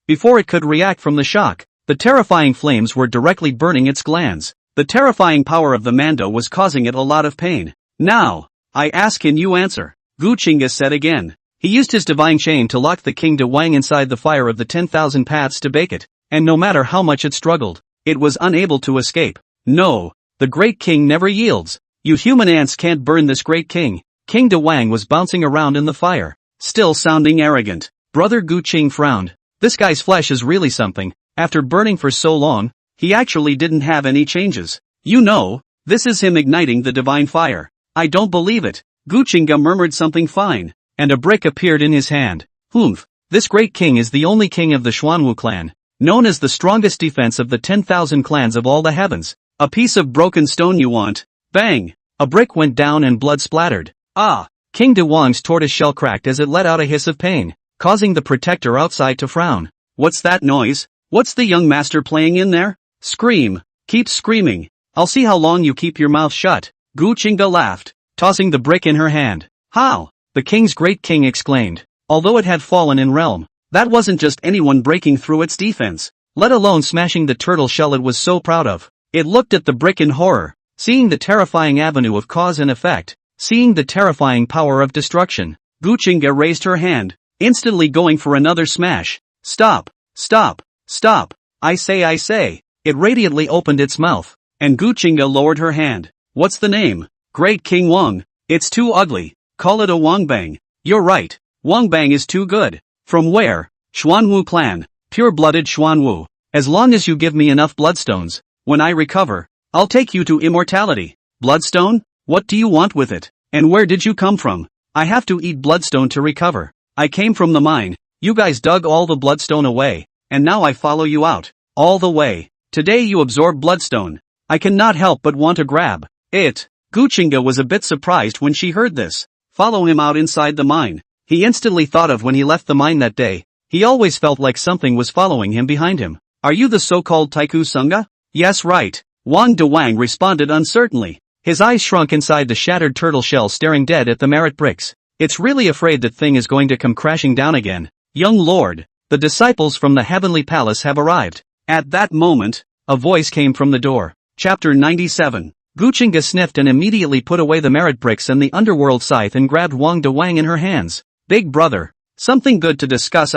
Before it could react from the shock, the terrifying flames were directly burning its glands. The terrifying power of the Mando was causing it a lot of pain. Now, I ask and you answer. Gu Qingge said again. He used his divine chain to lock the King De Wang inside the fire of the 10,000 paths to bake it, and no matter how much it struggled, it was unable to escape. No, the great king never yields. You human ants can't burn this great king. King De Wang was bouncing around in the fire, still sounding arrogant. Brother Gu Qingge frowned. This guy's flesh is really something. After burning for so long, he actually didn't have any changes. You know, this is him igniting the divine fire. I don't believe it. Gu Qingge murmured something fine, and a brick appeared in his hand. Humph, this great king is the only king of the Xuanwu clan, known as the strongest defense of the 10,000 clans of all the heavens. A piece of broken stone you want? Bang! A brick went down and blood splattered. King De Wang's tortoise shell cracked as it let out a hiss of pain, causing the protector outside to frown. What's that noise? What's the young master playing in there? Scream. Keep screaming. I'll see how long you keep your mouth shut. Gu Qingge laughed, tossing the brick in her hand. How? The king's great king exclaimed. Although it had fallen in realm, that wasn't just anyone breaking through its defense, let alone smashing the turtle shell it was so proud of. It looked at the brick in horror, seeing the terrifying avenue of cause and effect, seeing the terrifying power of destruction. Gu Qingge raised her hand, instantly going for another smash. Stop! Stop! Stop! I say! It radiantly opened its mouth, and Gu Qingge lowered her hand. What's the name? Great King Wang. It's too ugly. Call it a Wangbang. You're right. Wangbang is too good. From where? Xuanwu clan. Pure-blooded Xuanwu. As long as you give me enough bloodstones, when I recover, I'll take you to immortality. Bloodstone? What do you want with it? And where did you come from? I have to eat bloodstone to recover. I came from the mine. You guys dug all the bloodstone away, and now I follow you out. All the way. Today you absorb bloodstone. I cannot help but want to grab it. Gu Qingge was a bit surprised when she heard this. Follow him out inside the mine. He instantly thought of when he left the mine that day. He always felt like something was following him behind him. Are you the so-called Taiku Sunga? Yes, right. Wang De Wang responded uncertainly. His eyes shrunk inside the shattered turtle shell, staring dead at the merit bricks. It's really afraid that thing is going to come crashing down again. Young lord, the disciples from the heavenly palace have arrived. At that moment, a voice came from the door. Chapter 97. Gu Qingge sniffed and immediately put away the merit bricks and the underworld scythe and grabbed Wang De Wang in her hands. Big brother, something good to discuss.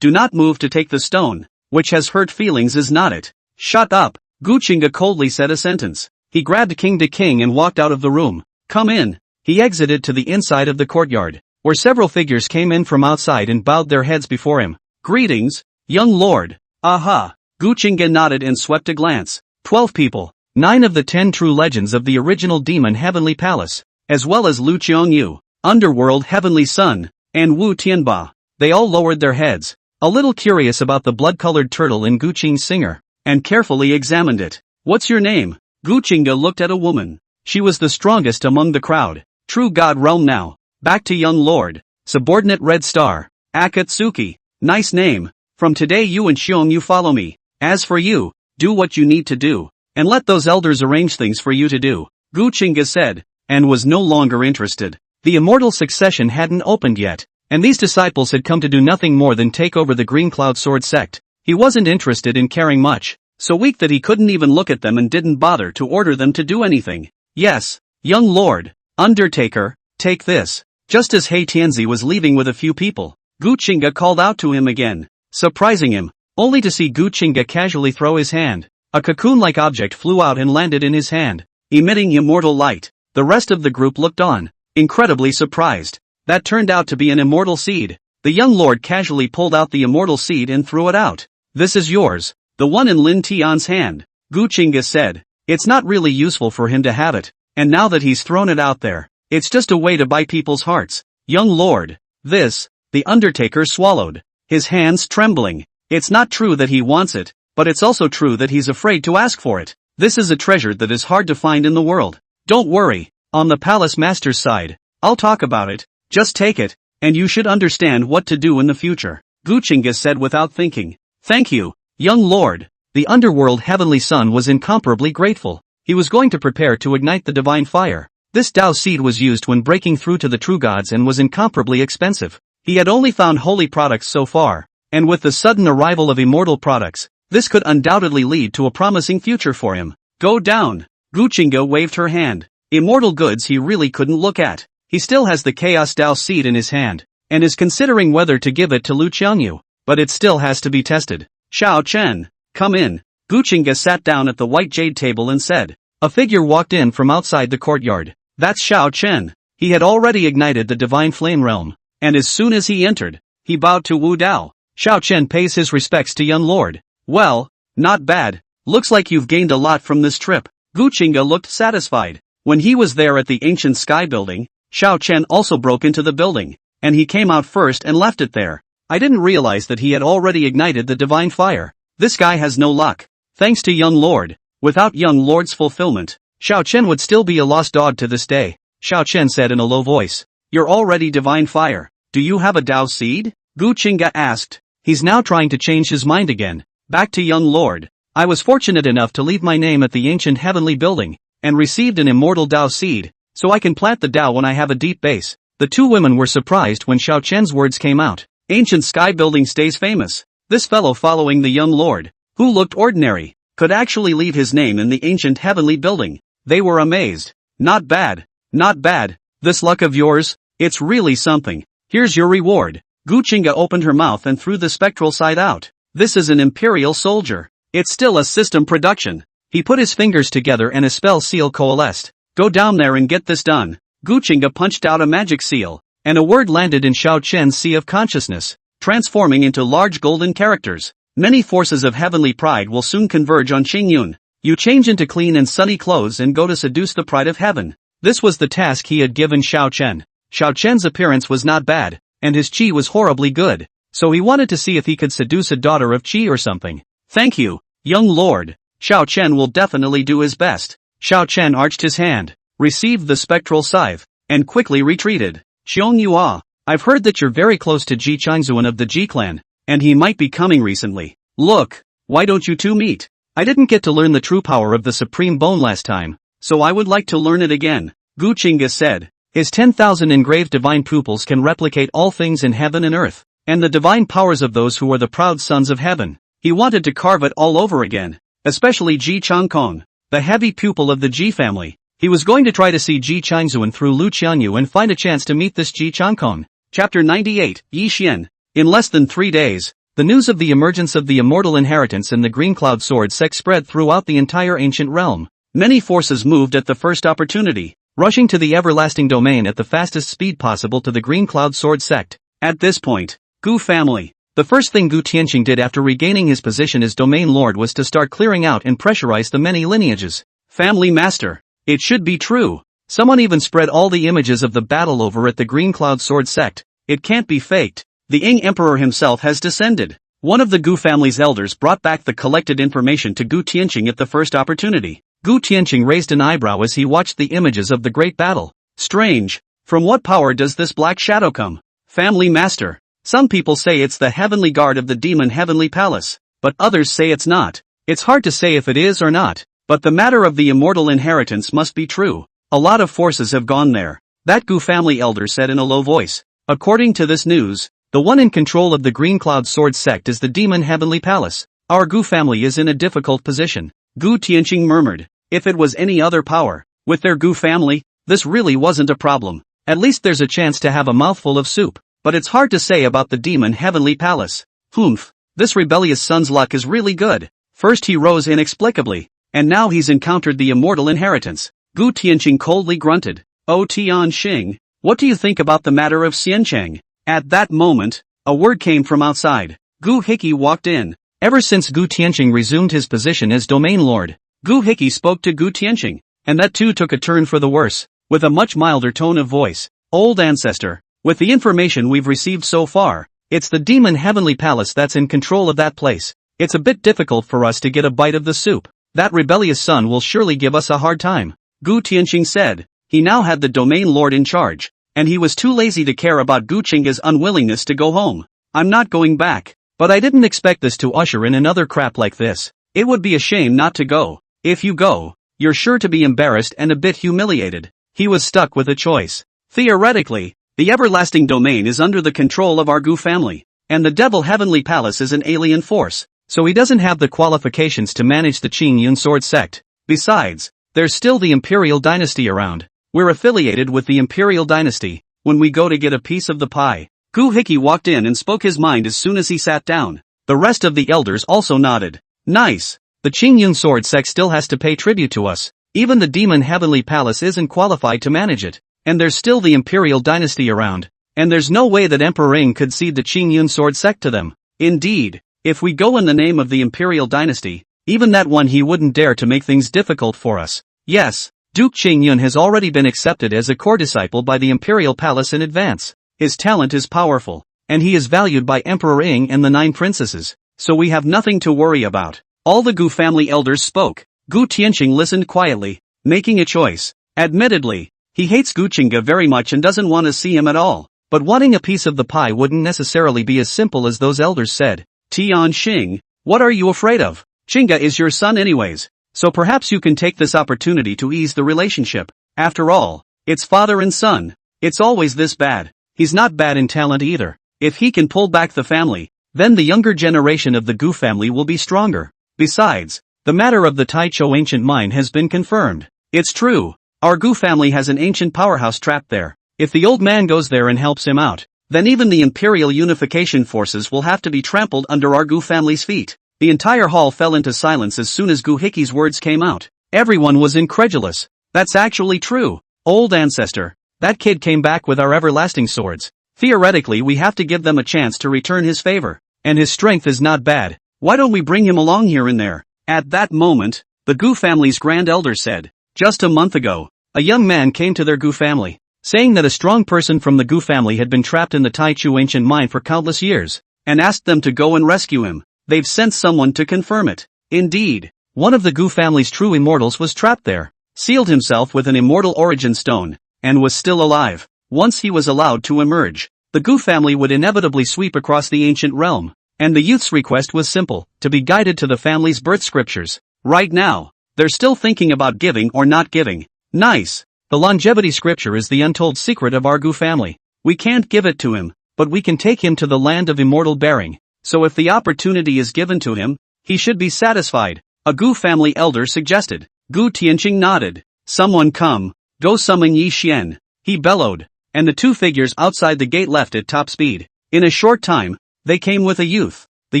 Do not move to take the stone, which has hurt feelings is not it. Shut up. Gu Qingge coldly said a sentence. He grabbed King De King and walked out of the room. Come in. He exited to the inside of the courtyard, where several figures came in from outside and bowed their heads before him. Greetings, young lord. Aha. Gu Qingge nodded and swept a glance. 12 people, 9 of the 10 true legends of the original demon heavenly palace, as well as Lu Qiongyu, underworld heavenly son, and Wu Tianba. They all lowered their heads, a little curious about the blood-colored turtle in Gu Qingge's singer, and carefully examined it. What's your name? Gu Qingge looked at a woman. She was the strongest among the crowd. True God realm now. Back to young lord. Subordinate red star. Akatsuki. Nice name. From today you and Xiongyu follow me. As for you, do what you need to do, and let those elders arrange things for you to do. Gu Qingge said, and was no longer interested. The immortal succession hadn't opened yet, and these disciples had come to do nothing more than take over the Green Cloud Sword sect. He wasn't interested in caring much, so weak that he couldn't even look at them and didn't bother to order them to do anything. Yes, young lord, Undertaker, take this. Just as He Tianzi was leaving with a few people, Gu Qingge called out to him again, surprising him, only to see Gu Qingge casually throw his hand. A cocoon-like object flew out and landed in his hand, emitting immortal light. The rest of the group looked on, incredibly surprised. That turned out to be an immortal seed. The young lord casually pulled out the immortal seed and threw it out. This is yours. The one in Lin Tian's hand. Gu Qingge said. It's not really useful for him to have it, and now that he's thrown it out there, it's just a way to buy people's hearts. Young lord. This, the undertaker swallowed, his hands trembling. It's not true that he wants it, but it's also true that he's afraid to ask for it. This is a treasure that is hard to find in the world. Don't worry, on the palace master's side, I'll talk about it, just take it, and you should understand what to do in the future. Gu Qingge said without thinking. Thank you, young lord. The underworld heavenly son was incomparably grateful. He was going to prepare to ignite the divine fire. This Tao seed was used when breaking through to the true gods and was incomparably expensive. He had only found holy products so far, and with the sudden arrival of immortal products, this could undoubtedly lead to a promising future for him. Go down. Gu Qingge waved her hand. Immortal goods he really couldn't look at. He still has the Chaos Tao seed in his hand, and is considering whether to give it to Lu Qiangyu, but it still has to be tested. Xiao Chen, come in. Gu Qingge sat down at the white jade table and said. A figure walked in from outside the courtyard. That's Xiao Chen. He had already ignited the divine flame realm, and as soon as he entered, he bowed to Wu Dao. Xiao Chen pays his respects to young lord. Well, not bad. Looks like you've gained a lot from this trip. Gu Qingge looked satisfied. When he was there at the ancient sky building, Xiao Chen also broke into the building, and he came out first and left it there. I didn't realize that he had already ignited the divine fire. This guy has no luck. Thanks to young lord. Without young lord's fulfillment, Xiao Chen would still be a lost dog to this day. Xiao Chen said in a low voice. You're already divine fire. Do you have a Tao seed? Gu Qingge asked. He's now trying to change his mind again. Back to young lord. I was fortunate enough to leave my name at the ancient heavenly building, and received an immortal Tao seed, so I can plant the Tao when I have a deep base. The two women were surprised when Xiao Chen's words came out. Ancient sky building stays famous. This fellow following the young lord, who looked ordinary, could actually leave his name in the ancient heavenly building. They were amazed. Not bad. Not bad. This luck of yours, it's really something. Here's your reward. Gu Qingge opened her mouth and threw the spectral side out. This is an imperial soldier. It's still a system production. He put his fingers together and a spell seal coalesced. Go down there and get this done. Gu Qingge punched out a magic seal, and a word landed in Xiao Chen's sea of consciousness, transforming into large golden characters. Many forces of heavenly pride will soon converge on Qingyun. You change into clean and sunny clothes and go to seduce the pride of heaven. This was the task he had given Xiao Chen. Xiao Chen's appearance was not bad, and his qi was horribly good, so he wanted to see if he could seduce a daughter of qi or something. Thank you, young lord. Xiao Chen will definitely do his best. Xiao Chen arched his hand, received the spectral scythe, and quickly retreated. Xiong Yua, I've heard that you're very close to Ji Changzuan of the Ji clan, and he might be coming recently. Look, why don't you two meet? I didn't get to learn the true power of the supreme bone last time, so I would like to learn it again. Gu Qingge said. His 10,000 engraved divine pupils can replicate all things in heaven and earth, and the divine powers of those who are the proud sons of heaven. He wanted to carve it all over again, especially Ji Changkong, the heavy pupil of the Ji family. He was going to try to see Ji Changzuan through Lu Qiangyu and find a chance to meet this Ji Changkong. Chapter 98, Yi Xian. In less than 3 days, the news of the emergence of the immortal inheritance and the Green Cloud Sword sect spread throughout the entire ancient realm. Many forces moved at the first opportunity, rushing to the everlasting domain at the fastest speed possible to the Green Cloud Sword sect. At this point, Gu family. The first thing Gu Tianqing did after regaining his position as domain lord was to start clearing out and pressurize the many lineages. Family master. It should be true. Someone even spread all the images of the battle over at the Green Cloud Sword sect. It can't be faked. The Ying Emperor himself has descended. One of the Gu family's elders brought back the collected information to Gu Tianqing at the first opportunity. Gu Tianqing raised an eyebrow as he watched the images of the great battle. Strange. From what power does this black shadow come? Family master. Some people say it's the heavenly guard of the demon heavenly palace, but others say it's not. It's hard to say if it is or not, but the matter of the immortal inheritance must be true. A lot of forces have gone there. That Gu family elder said in a low voice. According to this news, the one in control of the Green Cloud Sword sect is the demon heavenly palace. Our Gu family is in a difficult position. Gu Tianqing murmured. If it was any other power, with their Gu family, this really wasn't a problem. At least there's a chance to have a mouthful of soup. But it's hard to say about the demon heavenly palace. Humph. This rebellious son's luck is really good. First he rose inexplicably, and now he's encountered the immortal inheritance. Gu Tianqing coldly grunted. Oh Tianxing, what do you think about the matter of Xiancheng? At that moment, A word came from outside. Gu Qingge walked in. Ever since Gu Qingge resumed his position as domain lord, Gu Qingge spoke to Gu Qingge, and that too took a turn for the worse, with a much milder tone of voice. Old ancestor, with the information we've received so far, it's the demon heavenly palace that's in control of that place. It's a bit difficult for us to get a bite of the soup. That rebellious son will surely give us a hard time, Gu Qingge said. He now had the domain lord in charge, and he was too lazy to care about Gu Qingge's unwillingness to go home. I'm not going back, but I didn't expect this to usher in another crap like this. It would be a shame not to go. If you go, you're sure to be embarrassed and a bit humiliated. He was stuck with a choice. Theoretically, the everlasting domain is under the control of our Gu family, and the devil heavenly palace is an alien force, so he doesn't have the qualifications to manage the Qingyun sword sect. Besides, there's still the imperial dynasty around. We're affiliated with the imperial dynasty. When we go to get a piece of the pie. Gu Qingge walked in and spoke his mind as soon as he sat down. The rest of the elders also nodded. Nice. The Qingyun sword sect still has to pay tribute to us. Even the demon heavenly palace isn't qualified to manage it. And there's still the imperial dynasty around. And there's no way that Emperor Ing could cede the Qingyun sword sect to them. Indeed, if we go in the name of the imperial dynasty, even that one he wouldn't dare to make things difficult for us. Yes, Duke Qingyun has already been accepted as a core disciple by the imperial palace in advance. His talent is powerful, and he is valued by Emperor Ing and the 9 princesses, so we have nothing to worry about. All the Gu family elders spoke. Gu Qingge listened quietly, making a choice. Admittedly, he hates Gu Qingge very much and doesn't want to see him at all, but wanting a piece of the pie wouldn't necessarily be as simple as those elders said. Tian Xing, what are you afraid of? Qingge is your son anyways, so perhaps you can take this opportunity to ease the relationship. After all, it's father and son. It's always this bad. He's not bad in talent either. If he can pull back the family, then the younger generation of the Gu family will be stronger. Besides, the matter of the Taichou ancient mine has been confirmed. It's true. Our Gu family has an ancient powerhouse trapped there. If the old man goes there and helps him out, then even the imperial unification forces will have to be trampled under our Gu family's feet. The entire hall fell into silence as soon as Gu Qingge's words came out. Everyone was incredulous. That's actually true. Old ancestor, that kid came back with our everlasting swords. Theoretically we have to give them a chance to return his favor. And his strength is not bad. Why don't we bring him along here and there? At that moment, the Gu family's grand elder said, just a month ago, a young man came to their Gu family, saying that a strong person from the Gu family had been trapped in the Taichou ancient mine for countless years, and asked them to go and rescue him. They've sent someone to confirm it. Indeed, one of the Gu family's true immortals was trapped there, sealed himself with an immortal origin stone, and was still alive. Once he was allowed to emerge, the Gu family would inevitably sweep across the ancient realm, and the youth's request was simple, to be guided to the family's birth scriptures. Right now, they're still thinking about giving or not giving. Nice. The longevity scripture is the untold secret of our Gu family. We can't give it to him, but we can take him to the land of immortal bearing. So if the opportunity is given to him, he should be satisfied, a Gu family elder suggested. Gu Qingge nodded. Someone come, go summon Yi Xian, he bellowed, and the 2 figures outside the gate left at top speed. In a short time, they came with a youth. The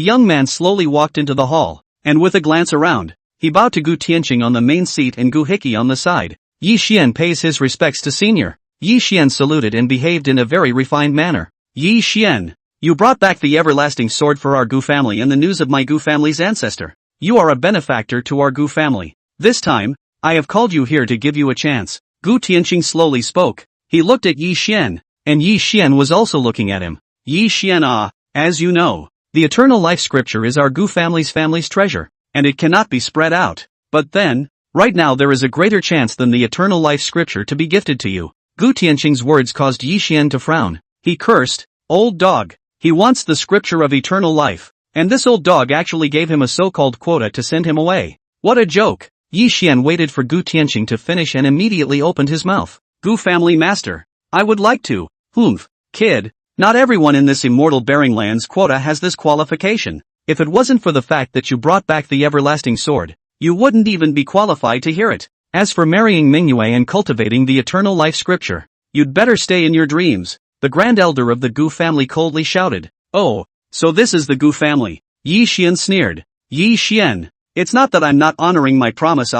young man slowly walked into the hall, and with a glance around, he bowed to Gu Qingge on the main seat and Gu Qingge on the side. Yi Xian pays his respects to senior. Yi Xian saluted and behaved in a very refined manner. Yi Xian, you brought back the everlasting sword for our Gu family and the news of my Gu family's ancestor. You are a benefactor to our Gu family. This time, I have called you here to give you a chance. Gu Qingge slowly spoke. He looked at Yi Xian, and Yi Xian was also looking at him. Yi Xian, as you know, the eternal life scripture is our Gu family's treasure, and it cannot be spread out. But then, right now there is a greater chance than the eternal life scripture to be gifted to you. Gu Qingge's words caused Yi Xian to frown. He cursed, old dog. He wants the scripture of eternal life, and this old dog actually gave him a so-called quota to send him away. What a joke. Yi Xian waited for Gu Qingge to finish and immediately opened his mouth. Gu family master, I would like to. Kid, not everyone in this immortal bearing land's quota has this qualification. If it wasn't for the fact that you brought back the everlasting sword, you wouldn't even be qualified to hear it. As for marrying Manhwa and cultivating the eternal life scripture, you'd better stay in your dreams. The grand elder of the Gu family coldly shouted. Oh, so this is the Gu family. Yi Xian sneered. Yi Xian, it's not that I'm not honoring my promise.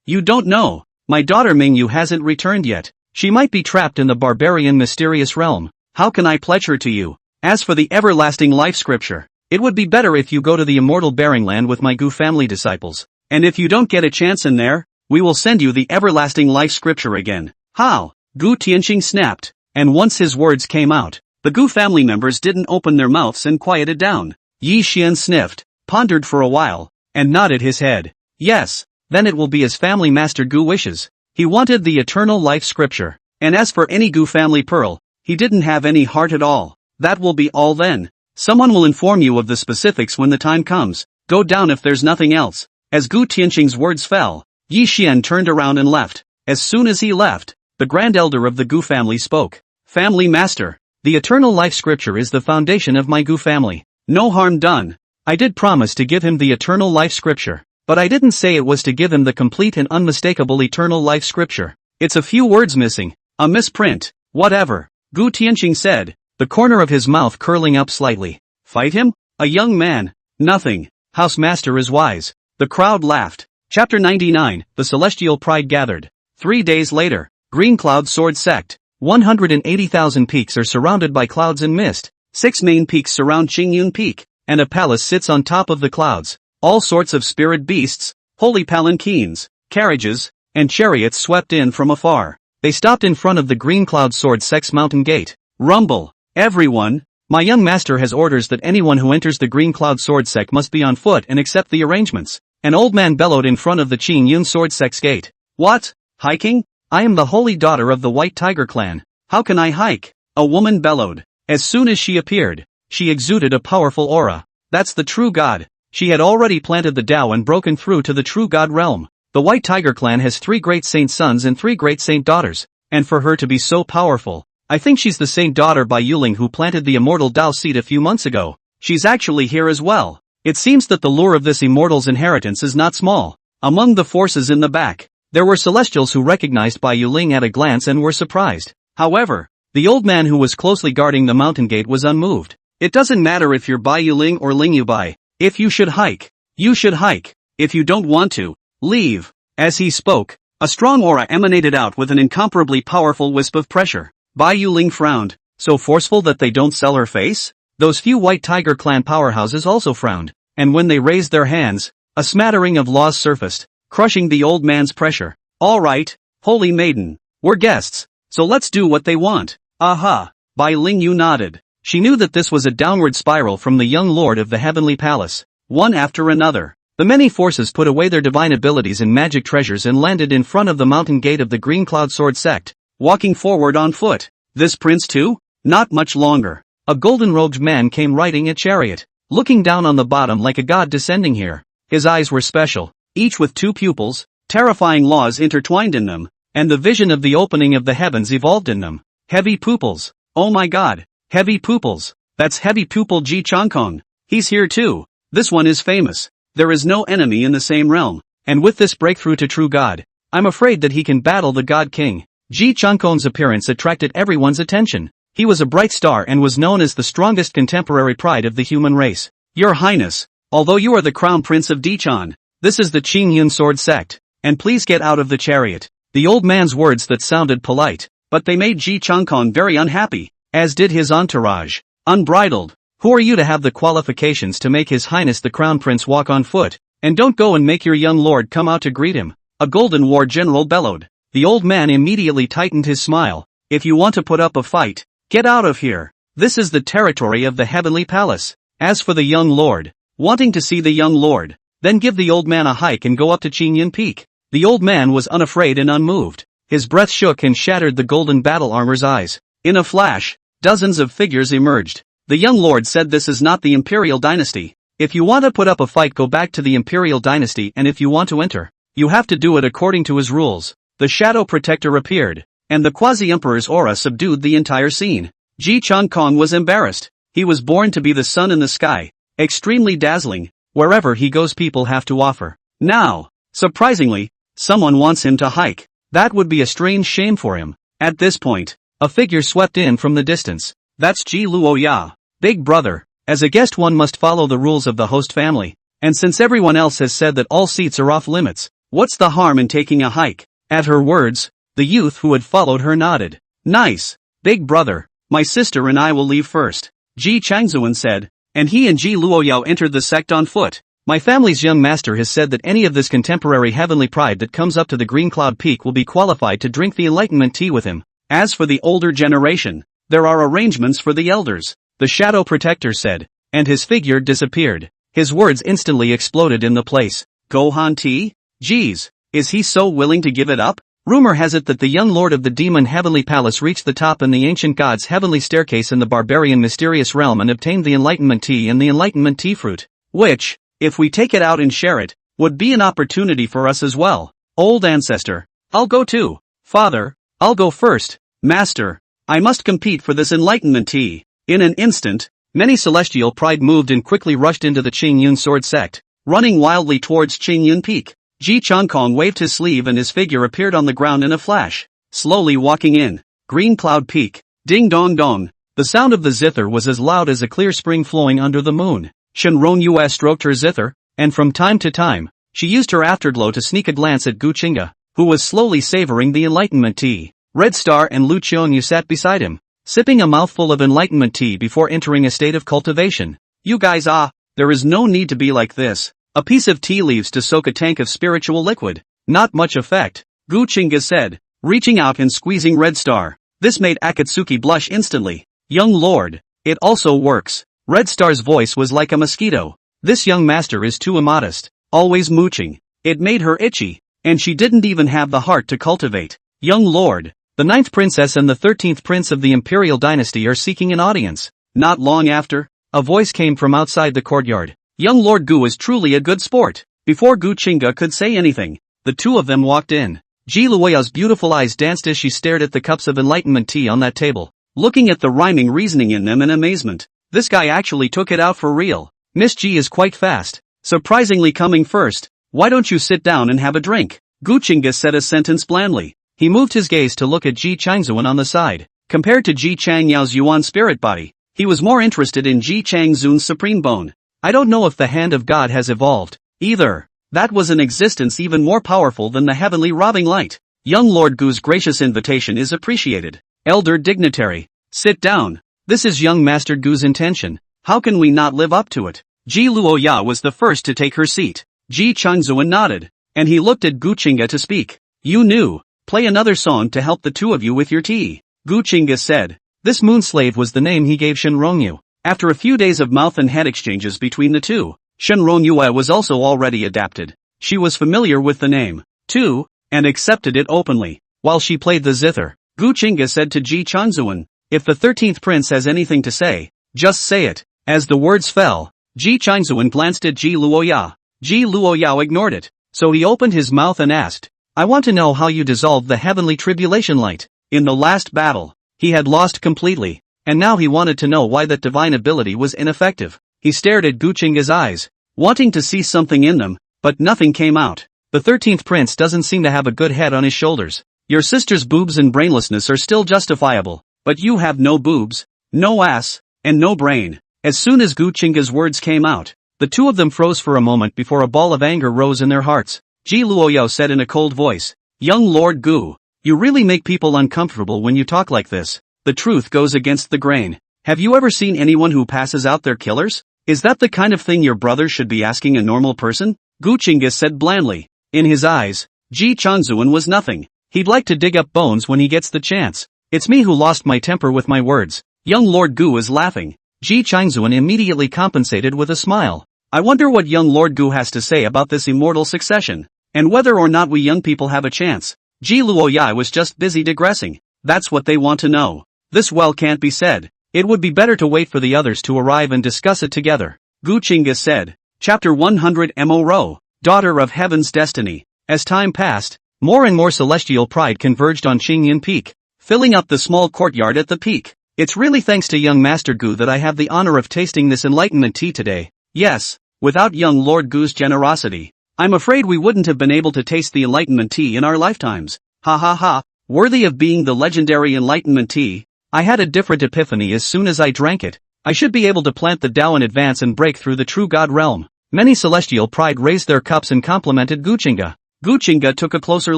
You don't know. My daughter Mingyu hasn't returned yet. She might be trapped in the barbarian mysterious realm. How can I pledge her to you? As for the everlasting life scripture, it would be better if you go to the immortal bearing land with my Gu family disciples. And if you don't get a chance in there, we will send you the everlasting life scripture again. How? Gu Qingge snapped. And once his words came out, the Gu family members didn't open their mouths and quieted down. Yi Xian sniffed, pondered for a while, and nodded his head. Yes, then it will be as family master Gu wishes. He wanted the eternal life scripture. And as for any Gu family pearl, he didn't have any heart at all. That will be all then. Someone will inform you of the specifics when the time comes. Go down if there's nothing else. As Gu Qingge's words fell, Yi Xian turned around and left. As soon as he left, the grand elder of the Gu family spoke. Family master, the eternal life scripture is the foundation of my Gu family. No harm done. I did promise to give him the eternal life scripture, but I didn't say it was to give him the complete and unmistakable eternal life scripture. It's a few words missing, a misprint, whatever, Gu Qingge said, the corner of his mouth curling up slightly. Fight him? A young man? Nothing. House master is wise. The crowd laughed. Chapter 99, The Celestial Pride Gathered. 3 days later, Green Cloud Sword Sect. 180,000 peaks are surrounded by clouds and mist. 6 main peaks surround Qingyun Peak, and a palace sits on top of the clouds. All sorts of spirit beasts, holy palanquins, carriages, and chariots swept in from afar. They stopped in front of the Green Cloud Sword Sect's mountain gate. Rumble! Everyone! My young master has orders that anyone who enters the Green Cloud Sword Sect must be on foot and accept the arrangements. An old man bellowed in front of the Qingyun Sword Sect's gate. What? Hiking? I am the holy daughter of the White Tiger clan. How can I hike? A woman bellowed. As soon as she appeared, she exuded a powerful aura. That's the true god. She had already planted the Tao and broken through to the true god realm. The White Tiger clan has 3 great saint sons and 3 great saint daughters. And for her to be so powerful, I think she's the saint daughter by Yuling who planted the immortal Tao seed a few months ago. She's actually here as well. It seems that the lure of this immortal's inheritance is not small. Among the forces in the back, there were celestials who recognized Bai Yuling at a glance and were surprised. However, the old man who was closely guarding the mountain gate was unmoved. It doesn't matter if you're Bai Yuling or Ling Yubai. If you should hike, you should hike. If you don't want to, leave. As he spoke, a strong aura emanated out with an incomparably powerful wisp of pressure. Bai Yuling frowned. So forceful that they don't sell her face? Those few White Tiger clan powerhouses also frowned. And when they raised their hands, a smattering of laws surfaced, crushing the old man's pressure. All right, holy maiden, we're guests, so let's do what they want. Aha! Bai Ling Yu nodded. She knew that this was a downward spiral from the young lord of the heavenly palace. One after another, the many forces put away their divine abilities and magic treasures and landed in front of the mountain gate of the Green Cloud Sword Sect, walking forward on foot. This prince too? Not much longer. A golden-robed man came riding a chariot, looking down on the bottom like a god descending here. His eyes were special, each with 2 pupils, terrifying laws intertwined in them, and the vision of the opening of the heavens evolved in them. Heavy pupils. Oh my god. Heavy pupils. That's heavy pupil Gu Qingge. He's here too. This one is famous. There is no enemy in the same realm, and with this breakthrough to true god, I'm afraid that he can battle the god king. Gu Qingge's appearance attracted everyone's attention. He was a bright star and was known as the strongest contemporary pride of the human race. Your Highness, although you are the crown prince of Dichan, this is the Qingyun Sword Sect, and please get out of the chariot. The old man's words that sounded polite, but they made Gu Qingge very unhappy, as did his entourage. Unbridled. Who are you to have the qualifications to make His Highness the Crown Prince walk on foot? And don't go and make your young lord come out to greet him. A golden war general bellowed. The old man immediately tightened his smile. If you want to put up a fight, get out of here. This is the territory of the heavenly palace. As for the young lord, wanting to see the young lord, then give the old man a hike and go up to Qingyun Peak. The old man was unafraid and unmoved. His breath shook and shattered the golden battle armor's eyes. In a flash, dozens of figures emerged. The young lord said this is not the imperial dynasty. If you want to put up a fight, go back to the imperial dynasty, and if you want to enter, you have to do it according to his rules. The shadow protector appeared, and the quasi-emperor's aura subdued the entire scene. Gu Qingge was embarrassed. He was born to be the sun in the sky, extremely dazzling. Wherever he goes, people have to offer. Now, surprisingly, someone wants him to hike. That would be a strange shame for him. At this point, a figure swept in from the distance. That's Ji Luoya. Big brother. As a guest, one must follow the rules of the host family. And since everyone else has said that all seats are off limits, what's the harm in taking a hike? At her words, the youth who had followed her nodded. Nice. Big brother, my sister and I will leave first. Ji Changzuan said, and he and Ji Luoyao entered the sect on foot. My family's young master has said that any of this contemporary heavenly pride that comes up to the Green Cloud Peak will be qualified to drink the enlightenment tea with him. As for the older generation, there are arrangements for the elders, the shadow protector said, and his figure disappeared. His words instantly exploded in the place. Gohan tea? Geez, is he so willing to give it up? Rumor has it that the young lord of the demon heavenly palace reached the top in the ancient god's heavenly staircase in the barbarian mysterious realm and obtained the enlightenment tea and the enlightenment tea fruit, which, if we take it out and share it, would be an opportunity for us as well. Old ancestor, I'll go too. Father, I'll go first. Master, I must compete for this enlightenment tea. In an instant, many celestial pride moved and quickly rushed into the Qingyun sword sect, running wildly towards Qingyun Peak. Ji Changkong waved his sleeve and his figure appeared on the ground in a flash, slowly walking in. Green Cloud Peak. Ding dong dong. The sound of the zither was as loud as a clear spring flowing under the moon. Shenron Yue stroked her zither, and from time to time, she used her afterglow to sneak a glance at Gu Qingge, who was slowly savoring the enlightenment tea. Red Star and Lu Qiongyu sat beside him, sipping a mouthful of enlightenment tea before entering a state of cultivation. You guys there is no need to be like this. A piece of tea leaves to soak a tank of spiritual liquid. Not much effect, Gu Qingge said, reaching out and squeezing Red Star. This made Akatsuki blush instantly. Young lord, it also works. Red Star's voice was like a mosquito. This young master is too immodest, always mooching. It made her itchy, and she didn't even have the heart to cultivate. Young lord, the 9th princess and the 13th prince of the imperial dynasty are seeking an audience. Not long after, a voice came from outside the courtyard. Young Lord Gu is truly a good sport. Before Gu Qingge could say anything, the two of them walked in. Ji Luoyao's beautiful eyes danced as she stared at the cups of enlightenment tea on that table, looking at the rhyming reasoning in them in amazement. This guy actually took it out for real. Miss Ji is quite fast, surprisingly coming first. Why don't you sit down and have a drink? Gu Qingge said a sentence blandly. He moved his gaze to look at Ji Changzuan on the side. Compared to Ji Changyao's Yuan spirit body, he was more interested in Ji Changzun's supreme bone. I don't know if the hand of God has evolved, either. That was an existence even more powerful than the heavenly robbing light. Young Lord Gu's gracious invitation is appreciated. Elder dignitary, sit down. This is young Master Gu's intention. How can we not live up to it? Ji Luoya was the first to take her seat. Ji Changzuan nodded, and he looked at Gu Qingge to speak. You knew. Play another song to help the two of you with your tea. Gu Qingge said. This moon slave was the name he gave Shenrongyu. After a few days of mouth and head exchanges between the two, Shenron Yue was also already adapted. She was familiar with the name, too, and accepted it openly. While she played the zither, Gu Qingge said to Ji Changzuan, if the 13th prince has anything to say, just say it. As the words fell, Ji Changzuan glanced at Ji Luoya. Ji Luoyao ignored it, so he opened his mouth and asked, I want to know how you dissolved the heavenly tribulation light. In the last battle, he had lost completely. And now he wanted to know why that divine ability was ineffective. He stared at Gu Qingge's eyes, wanting to see something in them, but nothing came out. The 13th prince doesn't seem to have a good head on his shoulders. Your sister's boobs and brainlessness are still justifiable, but you have no boobs, no ass, and no brain. As soon as Gu Qingge's words came out, the two of them froze for a moment before a ball of anger rose in their hearts. Ji Luoyao said in a cold voice, Young Lord Gu, you really make people uncomfortable when you talk like this. The truth goes against the grain. Have you ever seen anyone who passes out their killers? Is that the kind of thing your brother should be asking a normal person? Gu Qingge said blandly. In his eyes, Ji Changzuan was nothing. He'd like to dig up bones when he gets the chance. It's me who lost my temper with my words. Young Lord Gu is laughing. Ji Changzuan immediately compensated with a smile. I wonder what young Lord Gu has to say about this immortal succession, and whether or not we young people have a chance. Ji Luoyai was just busy digressing. That's what they want to know. This well can't be said. It would be better to wait for the others to arrive and discuss it together. Gu Qingge said. Chapter 100 Mo Ro, Daughter of Heaven's Destiny. As time passed, more and more celestial pride converged on Qingyun Peak, filling up the small courtyard at the peak. It's really thanks to young Master Gu that I have the honor of tasting this enlightenment tea today. Yes, without young Lord Gu's generosity, I'm afraid we wouldn't have been able to taste the enlightenment tea in our lifetimes. Ha ha ha, worthy of being the legendary enlightenment tea. I had a different epiphany as soon as I drank it. I should be able to plant the Tao in advance and break through the true God realm. Many celestial pride raised their cups and complimented Gu Qingge. Gu Qingge took a closer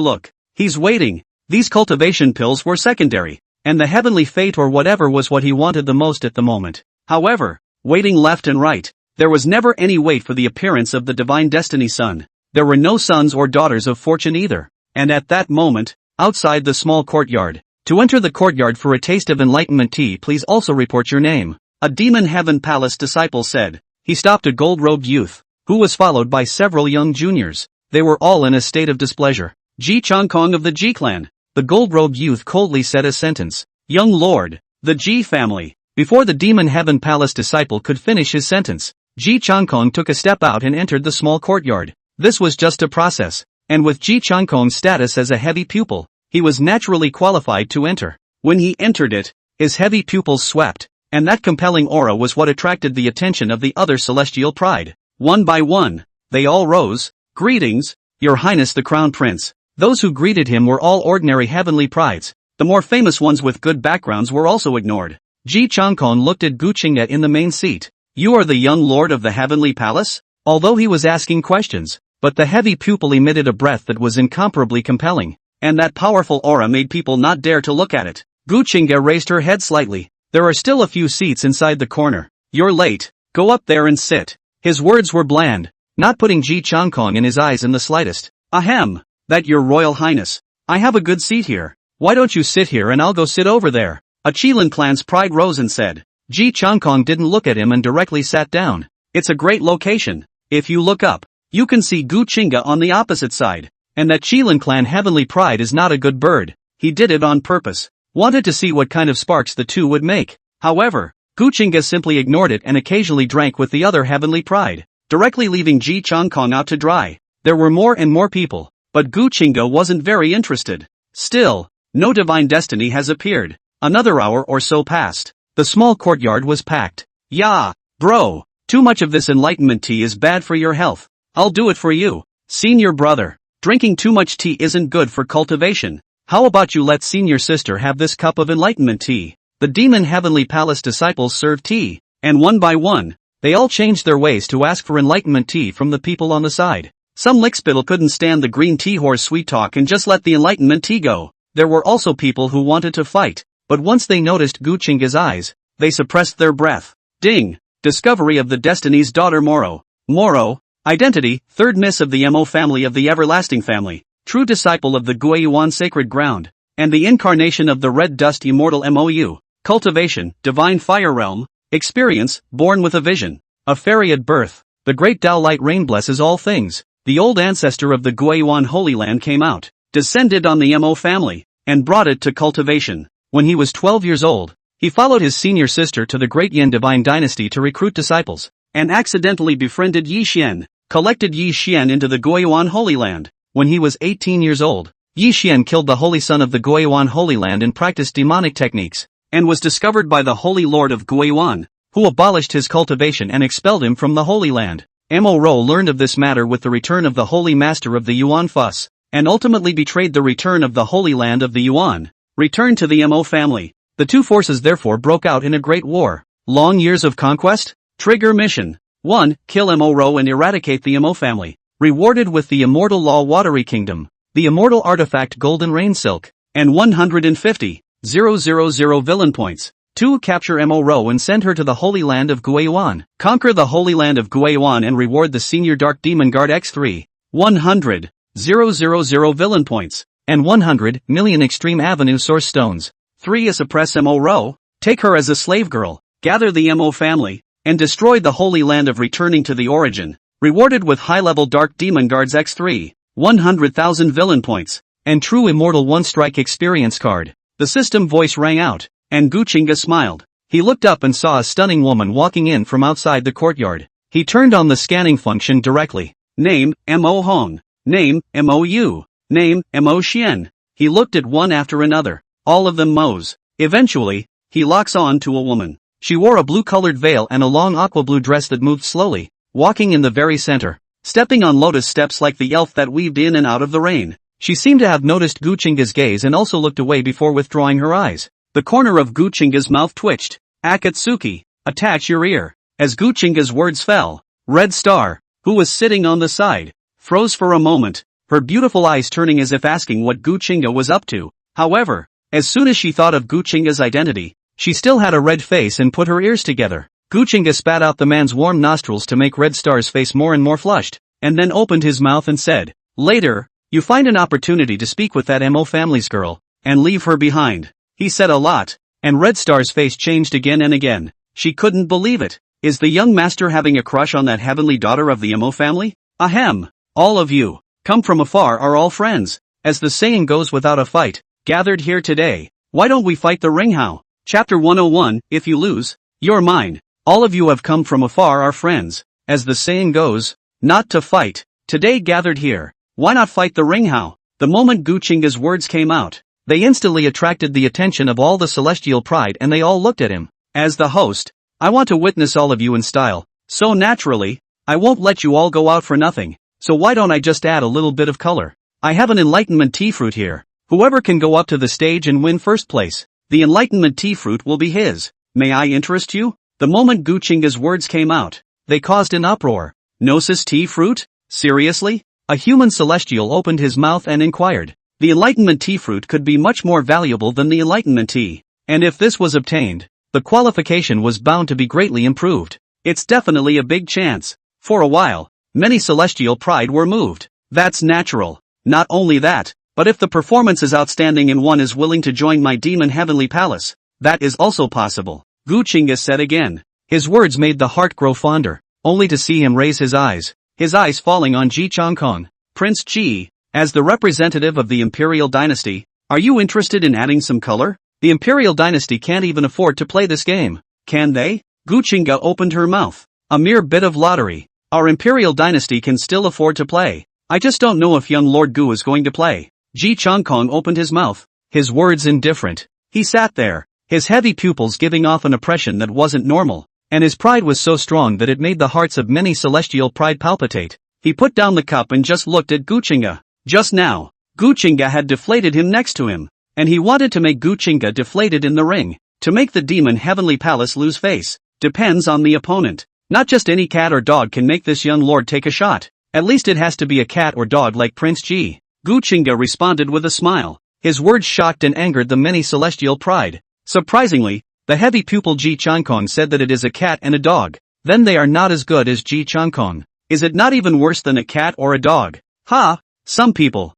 look. He's waiting. These cultivation pills were secondary, and the heavenly fate or whatever was what he wanted the most at the moment. However, waiting left and right, there was never any wait for the appearance of the divine destiny son. There were no sons or daughters of fortune either. And at that moment, outside the small courtyard, to enter the courtyard for a taste of enlightenment tea, please also report your name. A demon heaven palace disciple said. He stopped a gold-robed youth, who was followed by several young juniors. They were all in a state of displeasure. Gu Qingge of the Ji clan. The gold-robed youth coldly said a sentence. Young lord, the Ji family. Before the demon heaven palace disciple could finish his sentence, Gu Qingge took a step out and entered the small courtyard. This was just a process, and with Gu Qingge's status as a heavy pupil, he was naturally qualified to enter. When he entered it, his heavy pupils swept, and that compelling aura was what attracted the attention of the other celestial pride. One by one, they all rose. Greetings, Your Highness the Crown Prince. Those who greeted him were all ordinary heavenly prides. The more famous ones with good backgrounds were also ignored. Gu Qingge looked at Gu Qingge in the main seat. You are the young lord of the heavenly palace? Although he was asking questions, but the heavy pupil emitted a breath that was incomparably compelling, and that powerful aura made people not dare to look at it. Gu Qingge raised her head slightly. There are still a few seats inside the corner. You're late. Go up there and sit. His words were bland, not putting Gu Qingge in his eyes in the slightest. Ahem, that your royal highness. I have a good seat here. Why don't you sit here and I'll go sit over there? A Qilin clan's pride rose and said. Gu Qingge didn't look at him and directly sat down. It's a great location. If you look up, you can see Gu Qingge on the opposite side. And that Qilin clan heavenly pride is not a good bird. He did it on purpose. Wanted to see what kind of sparks the two would make. However, Gu Qingge simply ignored it and occasionally drank with the other heavenly pride, directly leaving Gu Qingge out to dry. There were more and more people, but Gu Qingge wasn't very interested. Still, no divine destiny has appeared. Another hour or so passed. The small courtyard was packed. Yeah, bro, too much of this enlightenment tea is bad for your health. I'll do it for you. Senior brother, drinking too much tea isn't good for cultivation. How about you let senior sister have this cup of enlightenment tea? The demon heavenly palace disciples served tea, and one by one, they all changed their ways to ask for enlightenment tea from the people on the side. Some lickspittle couldn't stand the green tea horse sweet talk and just let the enlightenment tea go. There were also people who wanted to fight, but once they noticed Gu Qingge's eyes, they suppressed their breath. Ding! Discovery of the Destiny's daughter Moro. Moro, identity, third miss of the Mo family of the everlasting family, true disciple of the Guiyuan sacred ground, and the incarnation of the red dust immortal Mou. Cultivation, divine fire realm. Experience, born with a vision. A fairy at birth. The great Tao light rain blesses all things. The old ancestor of the Guiyuan Holy Land came out, descended on the Mo family, and brought it to cultivation. When he was 12 years old, he followed his senior sister to the Great Yin divine dynasty to recruit disciples, and accidentally befriended Yi Xian, collected Yi Xian into the Guiyuan Holy Land. When he was 18 years old, Yi Xian killed the holy son of the Guiyuan Holy Land and practiced demonic techniques, and was discovered by the Holy Lord of Guiyuan, who abolished his cultivation and expelled him from the Holy Land. Mo Ro learned of this matter with the return of the Holy Master of the Yuan Fuss, and ultimately betrayed the return of the Holy Land of the Yuan, returned to the Mo family. The two forces therefore broke out in a great war. Long years of conquest? Trigger mission. 1. Kill Mo Ro and eradicate the Mo family. Rewarded with the immortal law watery kingdom, the immortal artifact golden rain silk, and 150,000 villain points. 2. Capture Mo Ro and send her to the Holy Land of Guiyuan. Conquer the Holy Land of Guiyuan and reward the senior Dark Demon Guard X3. 100,000 villain points, and 100 million Extreme Avenue Source Stones. 3. Suppress Mo Ro, take her as a slave girl, gather the Mo family, and destroy the Holy Land of returning to the origin. Rewarded with high-level Dark Demon Guards X3. 100,000 villain points, and true immortal one-strike experience card. The system voice rang out, and Gu Qingge smiled. He looked up and saw a stunning woman walking in from outside the courtyard. He turned on the scanning function directly. Name, Mo Hong. Name, Mou. Name, Mo Xian. He looked at one after another, all of them Mo's. Eventually, he locks on to a woman. She wore a blue-colored veil and a long aqua-blue dress that moved slowly, walking in the very center, stepping on lotus steps like the elf that weaved in and out of the rain. She seemed to have noticed Gu Qingge's gaze and also looked away before withdrawing her eyes. The corner of Gu Qingge's mouth twitched. Akatsuki, attach your ear. As Gu Qingge's words fell, Red Star, who was sitting on the side, froze for a moment, her beautiful eyes turning as if asking what Gu Qingge was up to. However, as soon as she thought of Gu Qingge's identity, she still had a red face and put her ears together. Gu Qingge spat out the man's warm nostrils to make Red Star's face more and more flushed, and then opened his mouth and said, "Later, you find an opportunity to speak with that Mo family's girl, and leave her behind." He said a lot, and Red Star's face changed again and again. She couldn't believe it. Is the young master having a crush on that heavenly daughter of the Mo family? Ahem. All of you, come from afar are all friends. As the saying goes, without a fight, gathered here today, why don't we fight the ring? How? Chapter 101, if you lose, you're mine. All of you have come from afar are friends. As the saying goes, not to fight, today gathered here, why not fight the ring? How? The moment Gu Qingge's words came out, they instantly attracted the attention of all the celestial pride, and they all looked at him. As the host, I want to witness all of you in style, so naturally, I won't let you all go out for nothing, so why don't I just add a little bit of color? I have an enlightenment tea fruit here. Whoever can go up to the stage and win first place, the enlightenment tea fruit will be his. May I interest you? The moment Gu Qingge's words came out, they caused an uproar. Gnosis tea fruit? Seriously? A human celestial opened his mouth and inquired. The enlightenment tea fruit could be much more valuable than the enlightenment tea, and if this was obtained, the qualification was bound to be greatly improved. It's definitely a big chance. For a while, many celestial pride were moved. That's natural. Not only that, but if the performance is outstanding and one is willing to join my demon heavenly palace, that is also possible. Gu Qingge said again. His words made the heart grow fonder, only to see him raise his eyes falling on Ji Changkong. Prince Ji, as the representative of the imperial dynasty, are you interested in adding some color? The imperial dynasty can't even afford to play this game, can they? Gu Qingge opened her mouth. A mere bit of lottery. Our imperial dynasty can still afford to play. I just don't know if young Lord Gu is going to play. Ji Changkong opened his mouth, his words indifferent. He sat there, his heavy pupils giving off an oppression that wasn't normal, and his pride was so strong that it made the hearts of many celestial pride palpitate. He put down the cup and just looked at Gu Qingge. Just now, Gu Qingge had deflated him next to him, and he wanted to make Gu Qingge deflated in the ring. To make the demon heavenly palace lose face, depends on the opponent. Not just any cat or dog can make this young lord take a shot. At least it has to be a cat or dog like Prince Ji. Gu Qingge responded with a smile. His words shocked and angered the many celestial pride. Surprisingly, the heavy pupil Ji Changkong said that it is a cat and a dog. Then they are not as good as Ji Changkong. Is it not even worse than a cat or a dog? Ha! Some people,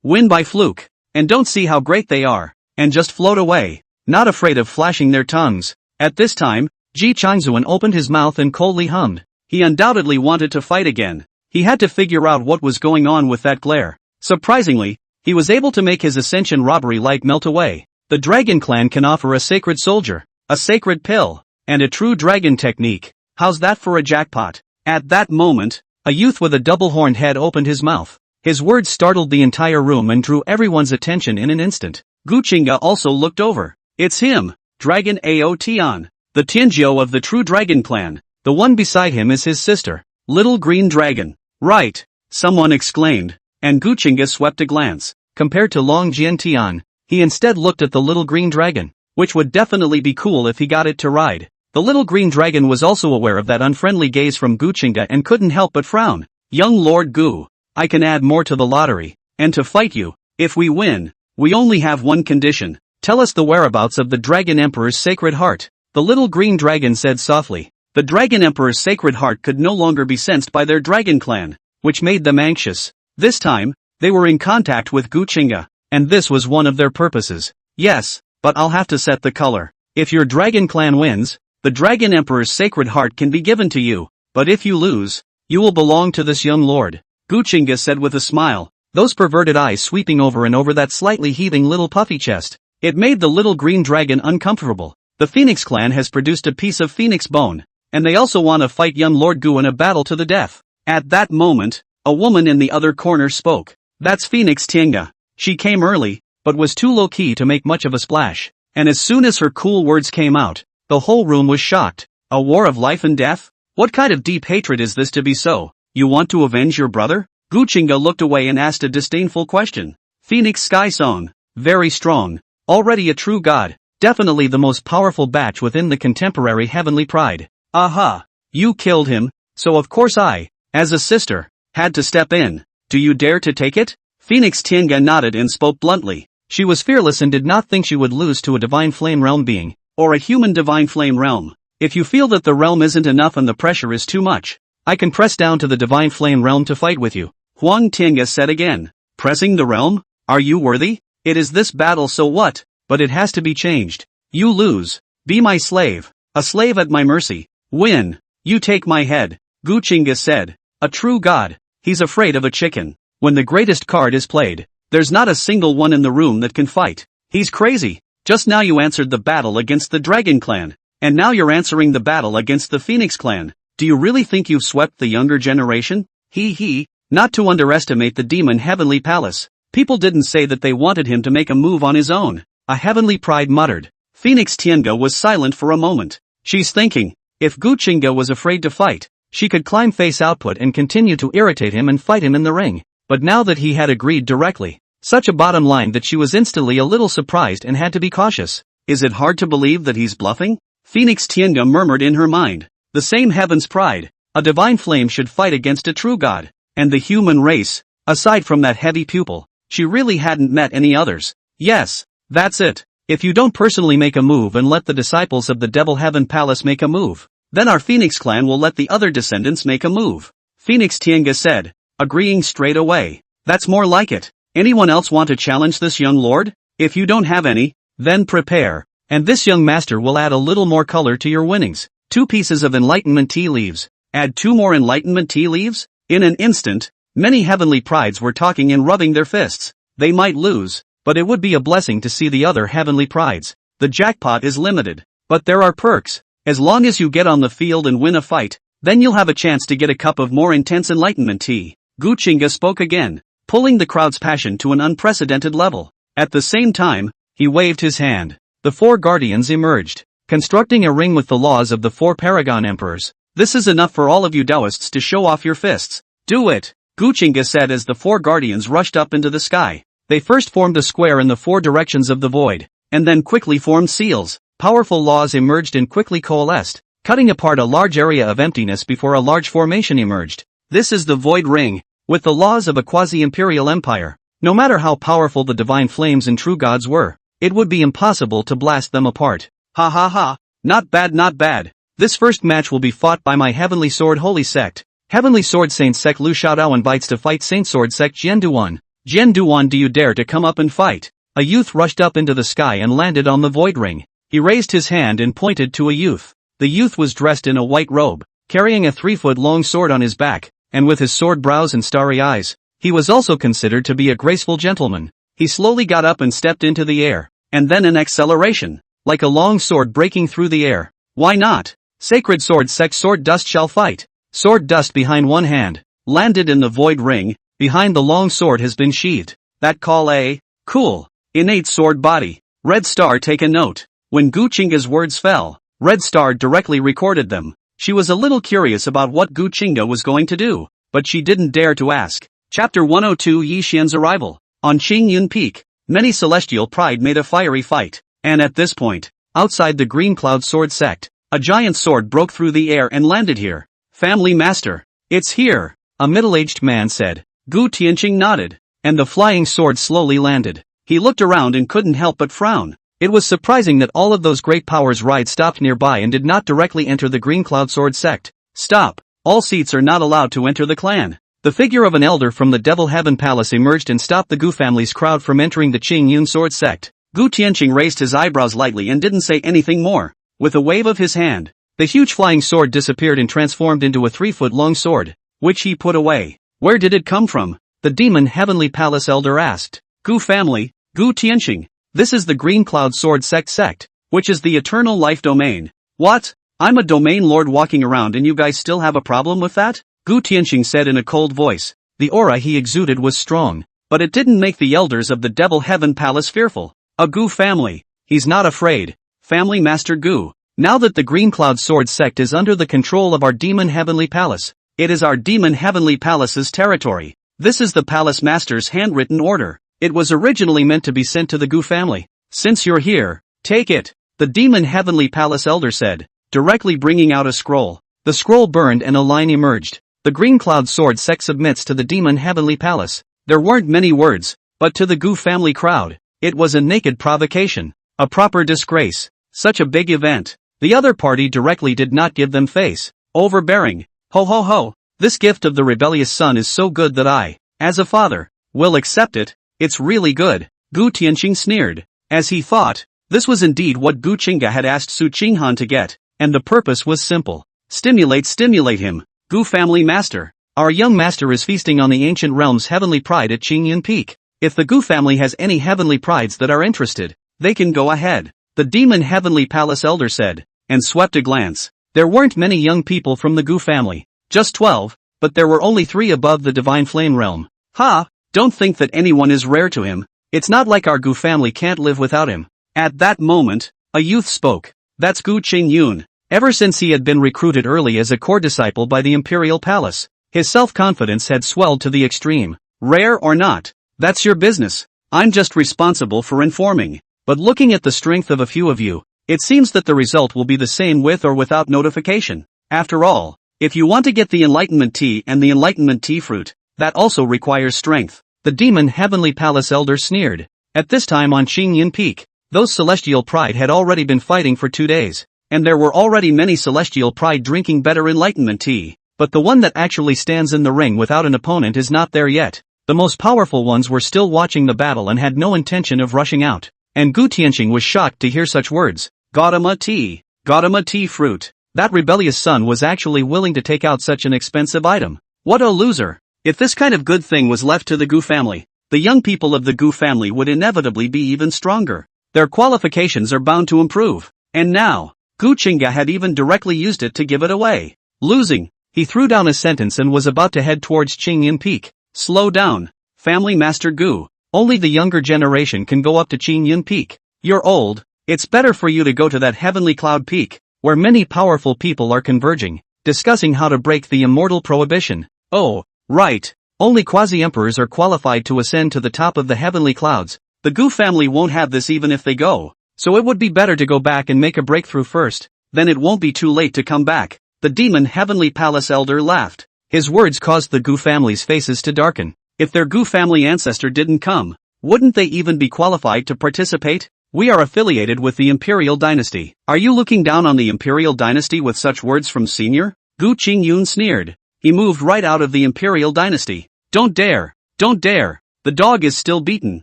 win by fluke, and don't see how great they are, and just float away, not afraid of flashing their tongues. At this time, Ji Changzuan opened his mouth and coldly hummed. He undoubtedly wanted to fight again. He had to figure out what was going on with that glare. Surprisingly, he was able to make his ascension robbery light melt away. The dragon clan can offer a sacred soldier, a sacred pill, and a true dragon technique. How's that for a jackpot? At that moment, a youth with a double-horned head opened his mouth. His words startled the entire room and drew everyone's attention in an instant. Gu Qingge also looked over. It's him, Dragon Ao Tian, the Tianjiu of the true dragon clan. The one beside him is his sister, Little Green Dragon. Right, someone exclaimed, and Gu Qingge swept a glance. Compared to Long Jian Tian, he instead looked at the Little Green Dragon, which would definitely be cool if he got it to ride. The Little Green Dragon was also aware of that unfriendly gaze from Gu Qingge and couldn't help but frown. Young Lord Gu, I can add more to the lottery, and to fight you. If we win, we only have one condition. Tell us the whereabouts of the Dragon Emperor's sacred heart. The Little Green Dragon said softly. The Dragon Emperor's sacred heart could no longer be sensed by their dragon clan, which made them anxious. This time, they were in contact with Gu Qingge, and this was one of their purposes. Yes, but I'll have to set the color. If your dragon clan wins, the Dragon Emperor's sacred heart can be given to you, but if you lose, you will belong to this young lord. Gu Qingge said with a smile, those perverted eyes sweeping over and over that slightly heaving little puffy chest. It made the Little Green Dragon uncomfortable. The Phoenix clan has produced a piece of phoenix bone, and they also want to fight young Lord Gu in a battle to the death. At that moment, a woman in the other corner spoke. That's Phoenix Tiange. She came early, but was too low-key to make much of a splash. And as soon as her cool words came out, the whole room was shocked. A war of life and death? What kind of deep hatred is this to be so? You want to avenge your brother? Gu Qingge looked away and asked a disdainful question. Phoenix Sky Song. Very strong. Already a true god. Definitely the most powerful batch within the contemporary heavenly pride. Aha! You killed him, so of course I, as a sister, had to step in. Do you dare to take it? Phoenix Tiange nodded and spoke bluntly. She was fearless and did not think she would lose to a divine flame realm being, or a human divine flame realm. If you feel that the realm isn't enough and the pressure is too much, I can press down to the divine flame realm to fight with you. Gu Qingge said again. Pressing the realm? Are you worthy? It is this battle, so what? But it has to be changed. You lose. Be my slave. A slave at my mercy. Win. You take my head. Gu Qingge said. A true god. He's afraid of a chicken. When the greatest card is played, there's not a single one in the room that can fight. He's crazy. Just now you answered the battle against the Dragon Clan. And now you're answering the battle against the Phoenix Clan. Do you really think you've swept the younger generation? Hehe. Not to underestimate the demon Heavenly Palace. People didn't say that they wanted him to make a move on his own. A heavenly pride muttered. Phoenix Tiange was silent for a moment. She's thinking, if Gu Qingge was afraid to fight, she could climb face output and continue to irritate him and fight him in the ring. But now that he had agreed directly, such a bottom line that she was instantly a little surprised and had to be cautious. Is it hard to believe that he's bluffing? Phoenix Tiange murmured in her mind. The same heaven's pride. A divine flame should fight against a true god. And the human race, aside from that heavy pupil, she really hadn't met any others. Yes, that's it. If you don't personally make a move and let the disciples of the Devil Heaven Palace make a move, then our Phoenix clan will let the other descendants make a move. Phoenix Tiange said, agreeing straight away. That's more like it. Anyone else want to challenge this young lord? If you don't have any, then prepare. And this young master will add a little more color to your winnings. 2 pieces of enlightenment tea leaves. Add 2 more enlightenment tea leaves? In an instant, many heavenly prides were talking and rubbing their fists. They might lose, but it would be a blessing to see the other heavenly prides. The jackpot is limited, but there are perks. As long as you get on the field and win a fight, then you'll have a chance to get a cup of more intense enlightenment tea. Gu Qingge spoke again, pulling the crowd's passion to an unprecedented level. At the same time, he waved his hand. The 4 guardians emerged, constructing a ring with the laws of the 4 paragon emperors. This is enough for all of you Taoists to show off your fists. Do it, Gu Qingge said as the 4 guardians rushed up into the sky. They first formed a square in the 4 directions of the void, and then quickly formed seals. Powerful laws emerged and quickly coalesced, cutting apart a large area of emptiness before a large formation emerged. This is the void ring, with the laws of a quasi-imperial empire. No matter how powerful the divine flames and true gods were, it would be impossible to blast them apart. Ha ha ha, not bad not bad. This first match will be fought by my Heavenly Sword Holy Sect. Heavenly Sword Saint Sect Lu Shaodao invites to fight Saint Sword Sect Jian Duan. Jian Duan, do you dare to come up and fight? A youth rushed up into the sky and landed on the void ring. He raised his hand and pointed to a youth. The youth was dressed in a white robe, carrying a 3-foot-long sword on his back, and with his sword brows and starry eyes, he was also considered to be a graceful gentleman. He slowly got up and stepped into the air, and then an acceleration, like a long sword breaking through the air. Why not? Sacred Sword Sect Sword Dust shall fight. Sword Dust behind one hand, landed in the void ring, behind the long sword has been sheathed. That call a cool, innate sword body. Red Star, take a note. When Gu Qingge's words fell, Red Star directly recorded them. She was a little curious about what Gu Qingge was going to do, but she didn't dare to ask. Chapter 102 Yi Xian's Arrival. On Qingyun Peak, many celestial pride made a fiery fight, and at this point, outside the Green Cloud Sword Sect, a giant sword broke through the air and landed here. Family Master, it's here, a middle-aged man said. Gu Tianqing nodded, and the flying sword slowly landed. He looked around and couldn't help but frown. It was surprising that all of those great powers ride stopped nearby and did not directly enter the Green Cloud Sword Sect. Stop! All seats are not allowed to enter the clan. The figure of an elder from the Devil Heaven Palace emerged and stopped the Gu family's crowd from entering the Qingyun Sword Sect. Gu Tianqing raised his eyebrows lightly and didn't say anything more. With a wave of his hand, the huge flying sword disappeared and transformed into a 3-foot-long sword, which he put away. Where did it come from? The Demon Heavenly Palace elder asked. Gu family, Gu Tianqing. This is the Green Cloud Sword Sect, which is the eternal life domain. What? I'm a domain lord walking around and you guys still have a problem with that? Gu Tianqing said in a cold voice. The aura he exuded was strong, but it didn't make the elders of the Devil Heaven Palace fearful. A Gu family. He's not afraid. Family Master Gu. Now that the Green Cloud Sword Sect is under the control of our Demon Heavenly Palace, it is our Demon Heavenly Palace's territory. This is the Palace Master's handwritten order. It was originally meant to be sent to the Gu family. Since you're here, take it, the Demon Heavenly Palace elder said, directly bringing out a scroll. The scroll burned and a line emerged. The Green Cloud Sword Sect submits to the Demon Heavenly Palace. There weren't many words, but to the Gu family crowd, it was a naked provocation, a proper disgrace. Such a big event. The other party directly did not give them face. Overbearing. Ho ho ho. This gift of the rebellious son is so good that I, as a father, will accept it. It's really good. Gu Qingge sneered. As he thought, this was indeed what Gu Qingge had asked Su Qinghan to get, and the purpose was simple. Stimulate him. Gu family master. Our young master is feasting on the ancient realm's heavenly pride at Qingyan Peak. If the Gu family has any heavenly prides that are interested, they can go ahead. The demon heavenly palace elder said, and swept a glance. There weren't many young people from the Gu family. Just 12, but there were only 3 above the divine flame realm. Ha! Don't think that anyone is rare to him. It's not like our Gu family can't live without him. At that moment, a youth spoke. That's Gu Qingge. Ever since he had been recruited early as a core disciple by the imperial palace, his self-confidence had swelled to the extreme. Rare or not, that's your business. I'm just responsible for informing. But looking at the strength of a few of you, it seems that the result will be the same with or without notification. After all, if you want to get the enlightenment tea and the enlightenment tea fruit, that also requires strength. The demon heavenly palace elder sneered. At this time on Qingyan Peak, those celestial pride had already been fighting for 2 days, and there were already many celestial pride drinking better enlightenment tea. But the one that actually stands in the ring without an opponent is not there yet. The most powerful ones were still watching the battle and had no intention of rushing out. And Gu Qingge was shocked to hear such words. Got him a tea fruit. That rebellious son was actually willing to take out such an expensive item. What a loser. If this kind of good thing was left to the Gu family, the young people of the Gu family would inevitably be even stronger. Their qualifications are bound to improve. And now, Gu Qingge had even directly used it to give it away. Losing. He threw down a sentence and was about to head towards Qingyan Peak. Slow down. Family Master Gu. Only the younger generation can go up to Qingyan Peak. You're old. It's better for you to go to that heavenly cloud peak, where many powerful people are converging, discussing how to break the immortal prohibition. Oh, right. Only quasi-emperors are qualified to ascend to the top of the heavenly clouds. The Gu family won't have this even if they go. So it would be better to go back and make a breakthrough first. Then it won't be too late to come back. The demon heavenly palace elder laughed. His words caused the Gu family's faces to darken. If their Gu family ancestor didn't come, wouldn't they even be qualified to participate? We are affiliated with the imperial dynasty. Are you looking down on the imperial dynasty with such words from senior? Gu Qingge sneered. He moved right out of the imperial dynasty. Don't dare. Don't dare. The dog is still beaten.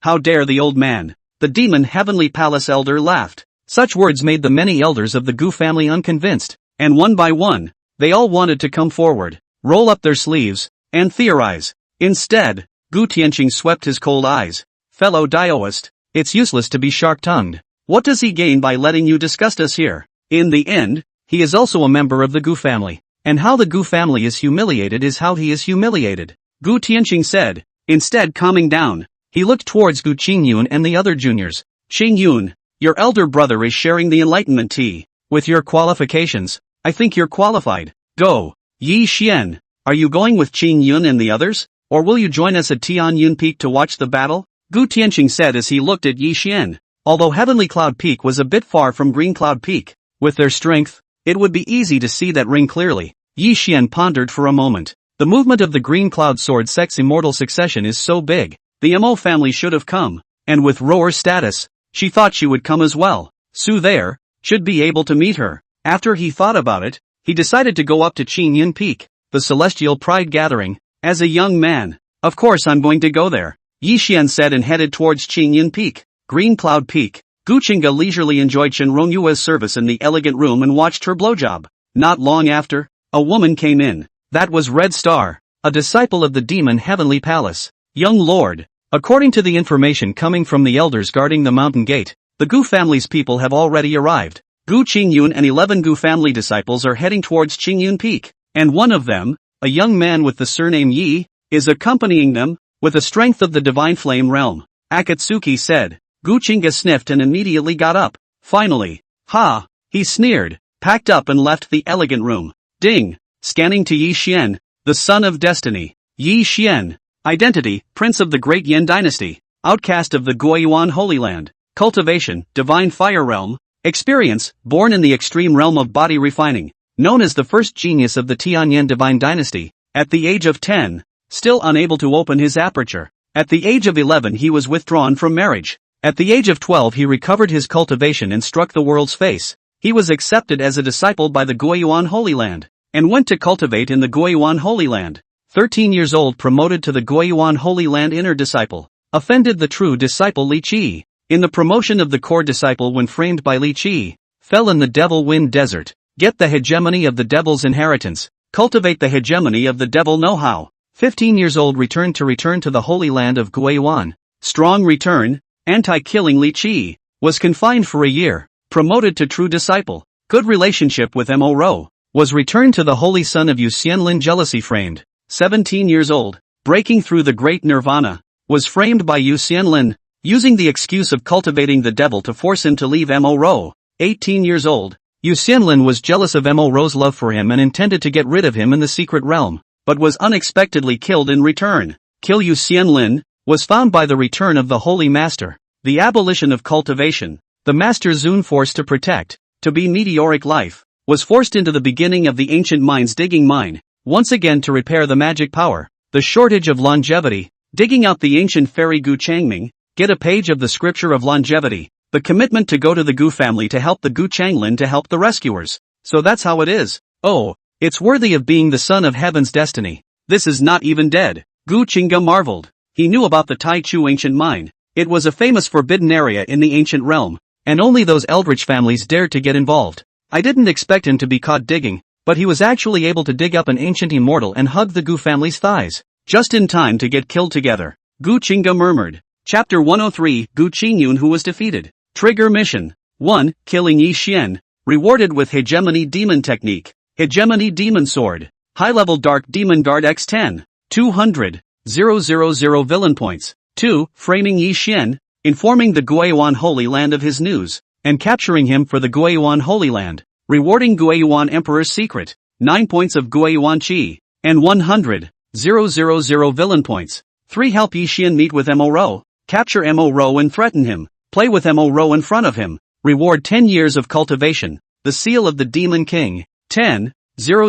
How dare the old man? The demon heavenly palace elder laughed. Such words made the many elders of the Gu family unconvinced. And one by one, they all wanted to come forward, roll up their sleeves, and theorize. Instead, Gu Qingge swept his cold eyes. Fellow Daoist, it's useless to be sharp-tongued. What does he gain by letting you discuss us here? In the end, he is also a member of the Gu family. And how the Gu family is humiliated is how he is humiliated. Gu Qingge said. Instead, calming down, he looked towards Gu Qingge and the other juniors. Qingge, your elder brother is sharing the enlightenment tea. With your qualifications, I think you're qualified. Go. Yi Xian, are you going with Qingge and the others? Or will you join us at Tianyun Peak to watch the battle? Gu Qingge said as he looked at Yi Xian. Although Heavenly Cloud Peak was a bit far from Green Cloud Peak, with their strength, it would be easy to see that ring clearly. Yi Xian pondered for a moment. The movement of the Green Cloud Sword Sex Immortal Succession is so big. The Mo family should have come. And with roar status, she thought she would come as well. Su there, should be able to meet her. After he thought about it, he decided to go up to Qingyan Peak, the celestial pride gathering. As a young man, of course I'm going to go there. Yi Xian said and headed towards Qingyan Peak, Green Cloud Peak. Gu Qingge leisurely enjoyed Shenron Yue's service in the elegant room and watched her blowjob. Not long after, a woman came in. That was Red Star, a disciple of the demon heavenly palace. Young lord, according to the information coming from the elders guarding the mountain gate, the Gu family's people have already arrived. Gu Qingge and 11 Gu family disciples are heading towards Qingyan Peak, and one of them, a young man with the surname Yi, is accompanying them, with a strength of the divine flame realm. Akatsuki said. Gu Qingge sniffed and immediately got up. Finally. Ha! He sneered, packed up and left the elegant room. Ding! Scanning to Yi Xian, the son of destiny. Yi Xian. Identity, Prince of the Great Yan Dynasty. Outcast of the Guiyuan Holy Land. Cultivation, Divine Fire Realm. Experience, born in the extreme realm of body refining. Known as the first genius of the Tianyan Divine Dynasty. At the age of 10, still unable to open his aperture. At the age of 11 he was withdrawn from marriage. At the age of 12 he recovered his cultivation and struck the world's face. he was accepted as a disciple by the Guiyuan Holy Land, and went to cultivate in the Guiyuan Holy Land. 13 years old, promoted to the Guiyuan Holy Land inner disciple. Offended the true disciple Li Qi. In the promotion of the core disciple when framed by Li Qi. Fell in the devil wind desert. Get the hegemony of the devil's inheritance. Cultivate the hegemony of the devil know-how. 15 years old, return to the Holy Land of Guiyuan. Strong return. Anti-killing Li Qi. Was confined for a year. Promoted to true disciple. Good relationship with Mo Ro. Was returned to the holy son of Yu Xianlin. Jealousy framed. 17 years old. Breaking through the great nirvana. Was framed by Yu Xianlin. Using the excuse of cultivating the devil to force him to leave Mo Ro. 18 years old. Yu Xianlin was jealous of Mo Ro's love for him and intended to get rid of him in the secret realm, but was unexpectedly killed in return. Kill Yu Xianlin. Was found by the return of the Holy Master. The abolition of cultivation. The Master Zun forced to protect, to be meteoric life, was forced into the beginning of the ancient mines digging mine, once again to repair the magic power, the shortage of longevity, digging out the ancient fairy Gu Qingge, get a page of the scripture of longevity, the commitment to go to the Gu family to help the Gu Changlin to help the rescuers. So that's how it is. Oh, it's worthy of being the son of heaven's destiny. This is not even dead. Gu Qingge marveled. He knew about the Tai Chu ancient mine. It was a famous forbidden area in the ancient realm, and only those eldritch families dared to get involved. I didn't expect him to be caught digging, but he was actually able to dig up an ancient immortal and hug the Gu family's thighs, just in time to get killed together. Gu Qingge murmured. Chapter 103, Gu Qingge who was defeated. Trigger mission. 1. Killing Yi Xian. Rewarded with Hegemony Demon Technique. Hegemony Demon Sword. High-level Dark Demon Guard X10. 200. 000 villain points. 2. Framing Yi Xian. Informing the Guiyuan Holy Land of his news, and capturing him for the Guiyuan Holy Land. Rewarding Guiyuan Emperor's secret. 9 points of Guiyuan Qi. And 100. 000 villain points. 3. Help Yi Xian meet with Mo Ro. Capture Mo Ro and threaten him. Play with Mo Ro in front of him. Reward 10 years of cultivation. The seal of the Demon King. 10. 000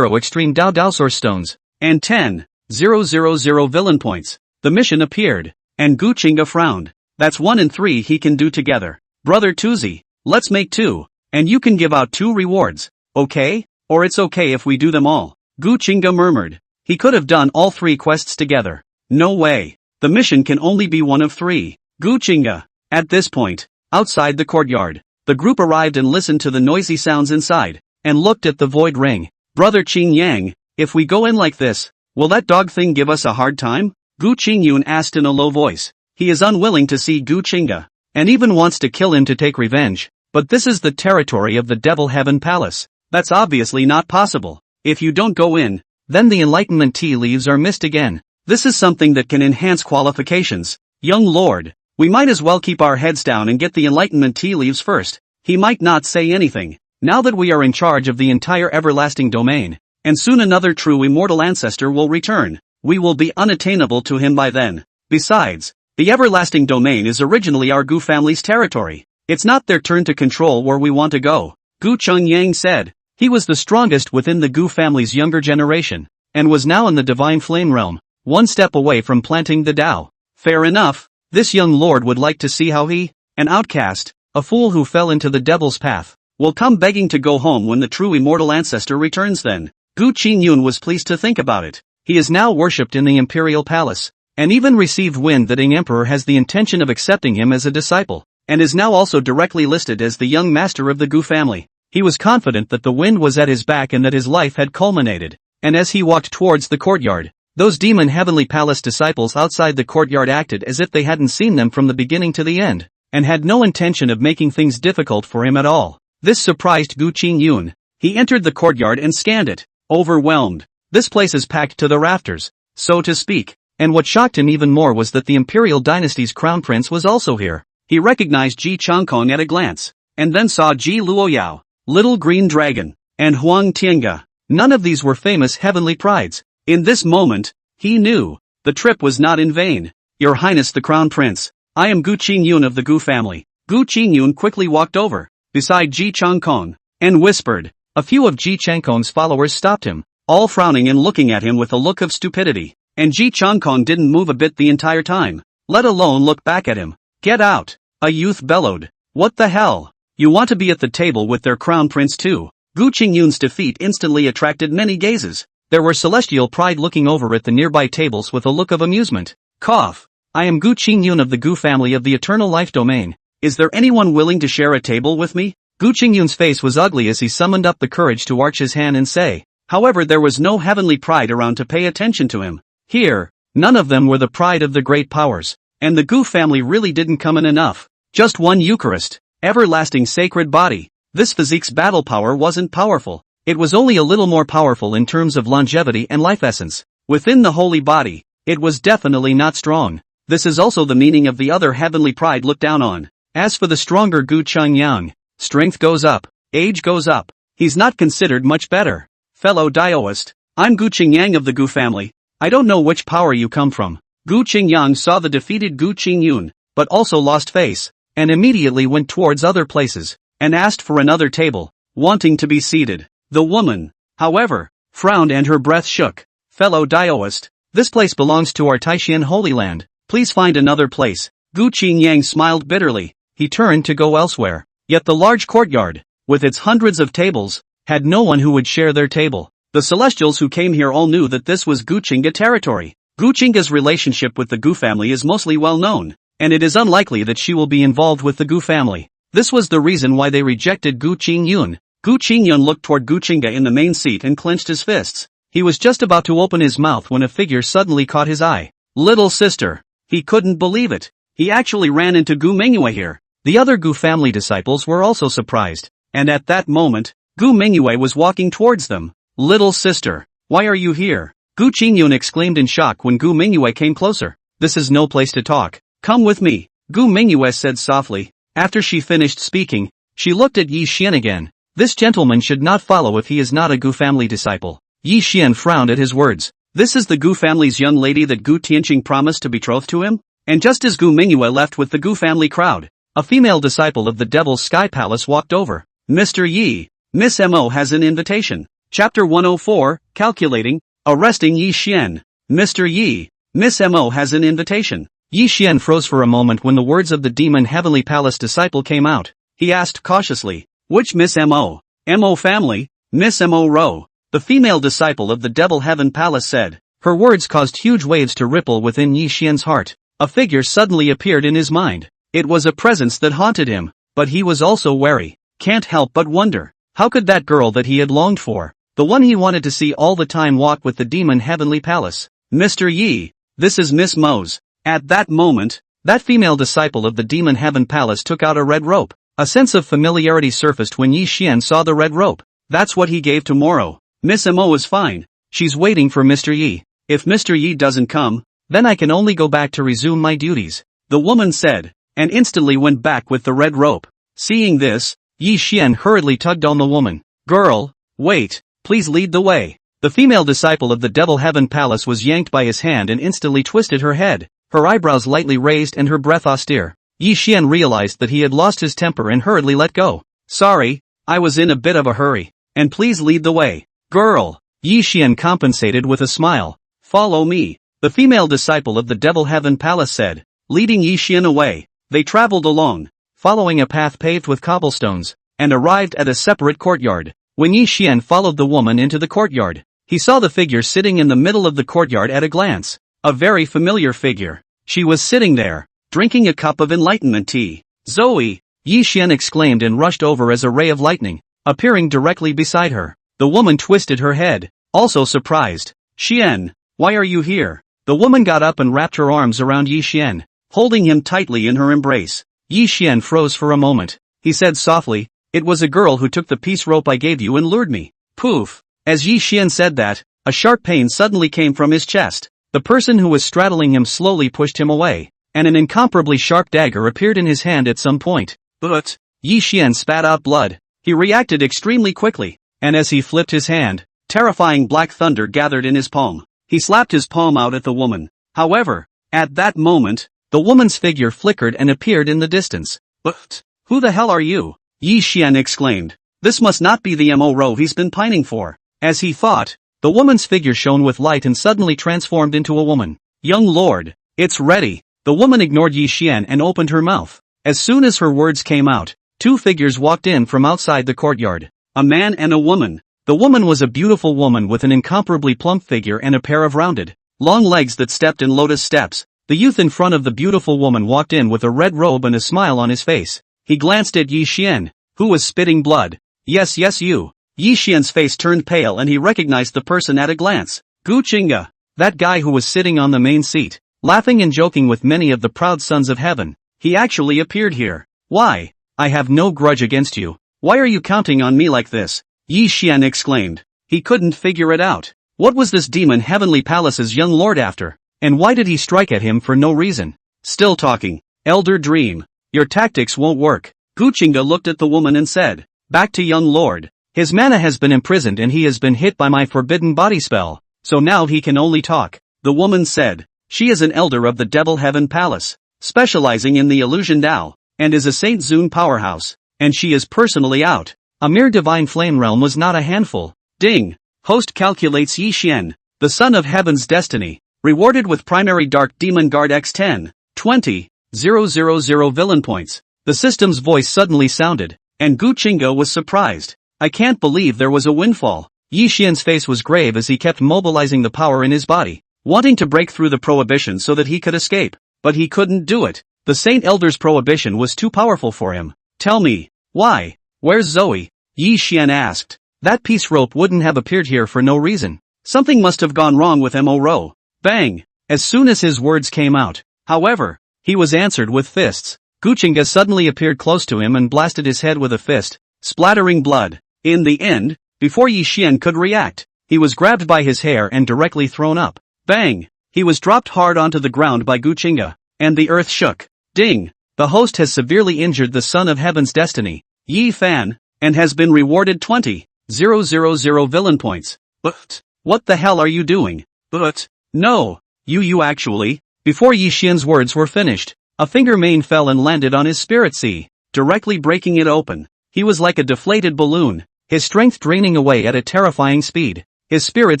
extreme Dao Dao source stones. And 10. 000 villain points. The mission appeared. And Gu Qingge frowned. That's 1 and 3 he can do together. Brother Tuzi, let's make 2. And you can give out 2 rewards. Okay? Or it's okay if we do them all. Gu Qingge murmured. He could have done all 3 quests together. No way. The mission can only be 1 of 3. Gu Qingge. At this point, outside the courtyard, the group arrived and listened to the noisy sounds inside, and looked at the void ring. Brother Qing Yang, if we go in like this, will that dog thing give us a hard time? Gu Qingge asked in a low voice. He is unwilling to see Gu Qingge, and even wants to kill him to take revenge, but this is the territory of the Devil Heaven Palace. That's obviously not possible. If you don't go in, then the enlightenment tea leaves are missed again. This is something that can enhance qualifications. Young lord, we might as well keep our heads down and get the enlightenment tea leaves first. He might not say anything, now that we are in charge of the entire everlasting domain, and soon another true immortal ancestor will return. We will be unattainable to him by then. Besides, the everlasting domain is originally our Gu family's territory. It's not their turn to control where we want to go. Gu Qingge said. He was the strongest within the Gu family's younger generation, and was now in the divine flame realm, 1 step away from planting the Tao. Fair enough. This young lord would like to see how he, an outcast, a fool who fell into the devil's path, will come begging to go home when the true immortal ancestor returns then. Gu Qingge was pleased to think about it. He is now worshipped in the imperial palace, and even received wind that Ing Emperor has the intention of accepting him as a disciple, and is now also directly listed as the young master of the Gu family. He was confident that the wind was at his back and that his life had culminated, and as he walked towards the courtyard, those demon heavenly palace disciples outside the courtyard acted as if they hadn't seen them from the beginning to the end, and had no intention of making things difficult for him at all. This surprised Gu Qingge. He entered the courtyard and scanned it, overwhelmed. This place is packed to the rafters, so to speak, and what shocked him even more was that the imperial dynasty's crown prince was also here. He recognized Ji Changkong at a glance, and then saw Ji Luoyao, Little Green Dragon, and Huang Tiange. None of these were famous heavenly prides. In this moment, he knew, the trip was not in vain. Your Highness the Crown Prince, I am Gu Qingge of the Gu family. Gu Qingge quickly walked over, beside Ji Changkong, and whispered. A few of Ji Changkong's followers stopped him, all frowning and looking at him with a look of stupidity, and Ji Changkong didn't move a bit the entire time, let alone look back at him. Get out! A youth bellowed. What the hell? You want to be at the table with their crown prince too. Gu Qingge's defeat instantly attracted many gazes. There were celestial pride looking over at the nearby tables with a look of amusement. Cough. I am Gu Qingge of the Gu family of the eternal life domain. Is there anyone willing to share a table with me? Gu Qingge's face was ugly as he summoned up the courage to arch his hand and say. However, there was no heavenly pride around to pay attention to him. Here, none of them were the pride of the great powers. And the Gu family really didn't come in enough. Just one Eucharist, everlasting sacred body. This physique's battle power wasn't powerful. It was only a little more powerful in terms of longevity and life essence. Within the holy body, it was definitely not strong. This is also the meaning of the other heavenly pride looked down on. As for the stronger Gu Qingge, strength goes up, age goes up. He's not considered much better. Fellow Daoist, I'm Gu Qingge of the Gu family. I don't know which power you come from. Gu Qingge saw the defeated Gu Qingge, but also lost face, and immediately went towards other places, and asked for another table, wanting to be seated. The woman, however, frowned and her breath shook. Fellow Daoist, this place belongs to our Taishan Holy Land. Please find another place. Gu Qingge smiled bitterly. He turned to go elsewhere. Yet the large courtyard, with its hundreds of tables, had no one who would share their table. The Celestials who came here all knew that this was Gu Qingge territory. Gu Qingge's relationship with the Gu family is mostly well known, and it is unlikely that she will be involved with the Gu family. This was the reason why they rejected Gu Qingge. Gu Qingge looked toward Gu Qingge in the main seat and clenched his fists. He was just about to open his mouth when a figure suddenly caught his eye. Little sister. He couldn't believe it. He actually ran into Gu Mingwei here. The other Gu family disciples were also surprised, and at that moment, Gu Mingwei was walking towards them. Little sister, why are you here? Gu Qingge exclaimed in shock when Gu Mingwei came closer. This is no place to talk. Come with me, Gu Mingwei said softly. After she finished speaking, she looked at Yi Xian again. This gentleman should not follow if he is not a Gu family disciple. Yi Xian frowned at his words. This is the Gu family's young lady that Gu Tianqing promised to betroth to him? And just as Gu Mingwei left with the Gu family crowd, a female disciple of the Devil's Sky Palace walked over. Mr. Yi, Miss Mo has an invitation. Chapter 104, Calculating, Arresting Yi Xian. Mr. Yi, Miss Mo has an invitation. Yi Xian froze for a moment when the words of the Demon Heavenly Palace disciple came out. He asked cautiously, which Miss Mo? Mo family? Miss Mo Ro. The female disciple of the Devil Heaven Palace said. Her words caused huge waves to ripple within Yi Xian's heart. A figure suddenly appeared in his mind. It was a presence that haunted him, but he was also wary. Can't help but wonder, how could that girl that he had longed for, the one he wanted to see all the time, walk with the Demon Heavenly Palace? Mr. Yi, this is Miss Mo's. At that moment, that female disciple of the Demon Heaven Palace took out a red rope. A sense of familiarity surfaced when Yi Xian saw the red rope. That's what he gave to Moro. Miss Mo is fine. She's waiting for Mr. Yi. If Mr. Yi doesn't come, then I can only go back to resume my duties, the woman said, and instantly went back with the red rope. Seeing this, Yi Xian hurriedly tugged on the woman. Girl, wait, please lead the way. The female disciple of the Devil Heaven Palace was yanked by his hand and instantly twisted her head, her eyebrows lightly raised and her breath austere. Yi Xian realized that he had lost his temper and hurriedly let go. Sorry, I was in a bit of a hurry, and please lead the way. Girl, Yi Xian compensated with a smile. Follow me, the female disciple of the Devil Heaven Palace said, leading Yi Xian away. They traveled along, following a path paved with cobblestones, and arrived at a separate courtyard. When Yi Xian followed the woman into the courtyard, he saw the figure sitting in the middle of the courtyard at a glance. A very familiar figure. She was sitting there, drinking a cup of enlightenment tea. Zoe, Yi Xian exclaimed and rushed over as a ray of lightning, appearing directly beside her. The woman twisted her head, also surprised. Xian, why are you here? The woman got up and wrapped her arms around Yi Xian, holding him tightly in her embrace. Yi Xian froze for a moment. He said softly, it was a girl who took the peace rope I gave you and lured me. Poof. As Yi Xian said that, a sharp pain suddenly came from his chest. The person who was straddling him slowly pushed him away, and an incomparably sharp dagger appeared in his hand at some point. But, Yi Xian spat out blood. He reacted extremely quickly, and as he flipped his hand, terrifying black thunder gathered in his palm. He slapped his palm out at the woman. However, at that moment, the woman's figure flickered and appeared in the distance. But, who the hell are you? Yi Xian exclaimed. This must not be the Mo he's been pining for. As he thought, the woman's figure shone with light and suddenly transformed into a woman. Young lord, it's ready. The woman ignored Yi Xian and opened her mouth. As soon as her words came out, Two figures walked in from outside the courtyard. A man and a woman. The woman was a beautiful woman with an incomparably plump figure and a pair of rounded, long legs that stepped in lotus steps. The youth in front of the beautiful woman walked in with a red robe and a smile on his face. He glanced at Yi Xian, who was spitting blood. Yes, you. Yi Xian's face turned pale and he recognized the person at a glance. Gu Qingge, that guy who was sitting on the main seat, laughing and joking with many of the proud sons of heaven. He actually appeared here. Why? I have no grudge against you. Why are you counting on me like this? Yi Xian exclaimed. He couldn't figure it out. What was this demon heavenly palace's young lord after? And why did he strike at him for no reason? Still talking. Elder Dream. Your tactics won't work. Gu Qingge looked at the woman and said. Back to young lord. His mana has been imprisoned and he has been hit by my forbidden body spell, so now he can only talk. The woman said. She is an elder of the Devil Heaven Palace, specializing in the illusion Tao, and is a Saint Zun powerhouse, and she is personally out. A mere divine flame realm was not a handful. Ding. Host calculates Yi Xian, the son of heaven's destiny, rewarded with primary dark demon guard x10, 20,000 villain points. The system's voice suddenly sounded, and Gu Qingge was surprised. I can't believe there was a windfall. Yi Xian's face was grave as he kept mobilizing the power in his body, wanting to break through the prohibition so that he could escape, but he couldn't do it. The Saint Elder's prohibition was too powerful for him. Tell me, why? Where's Zoe? Yi Xian asked. That peace rope wouldn't have appeared here for no reason. Something must have gone wrong with Mo. Bang! As soon as his words came out, however, he was answered with fists. Gu Qingge suddenly appeared close to him and blasted his head with a fist, splattering blood. In the end, before Yi Xian could react, he was grabbed by his hair and directly thrown up. Bang! He was dropped hard onto the ground by Gu Qingge, and the earth shook. Ding! The host has severely injured the son of heaven's destiny, Yi Fan, and has been rewarded 20,000 villain points. But, what the hell are you doing? But, no, you actually. Before Yi Xian's words were finished, a finger mane fell and landed on his spirit sea, directly breaking it open. He was like a deflated balloon, his strength draining away at a terrifying speed. His spirit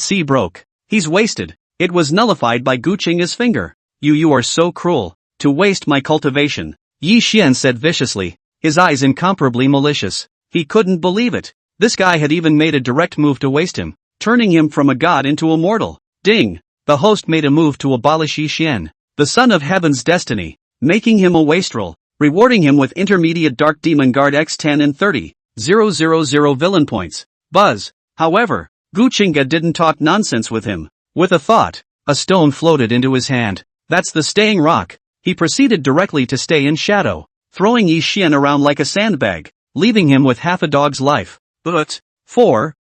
sea broke. He's wasted. It was nullified by Gu Qingge's finger. You are so cruel, to waste my cultivation, Yi Xian said viciously, his eyes incomparably malicious. He couldn't believe it. This guy had even made a direct move to waste him, turning him from a god into a mortal. Ding! The host made a move to abolish Yi Xian, the son of heaven's destiny, making him a wastrel, rewarding him with intermediate dark demon guard x10 and 30,000 villain points. Buzz. However, Gu Qingge didn't talk nonsense with him. With a thought, a stone floated into his hand. That's the staying rock. He proceeded directly to stay in shadow, throwing Yi Xian around like a sandbag, leaving him with half a dog's life. But,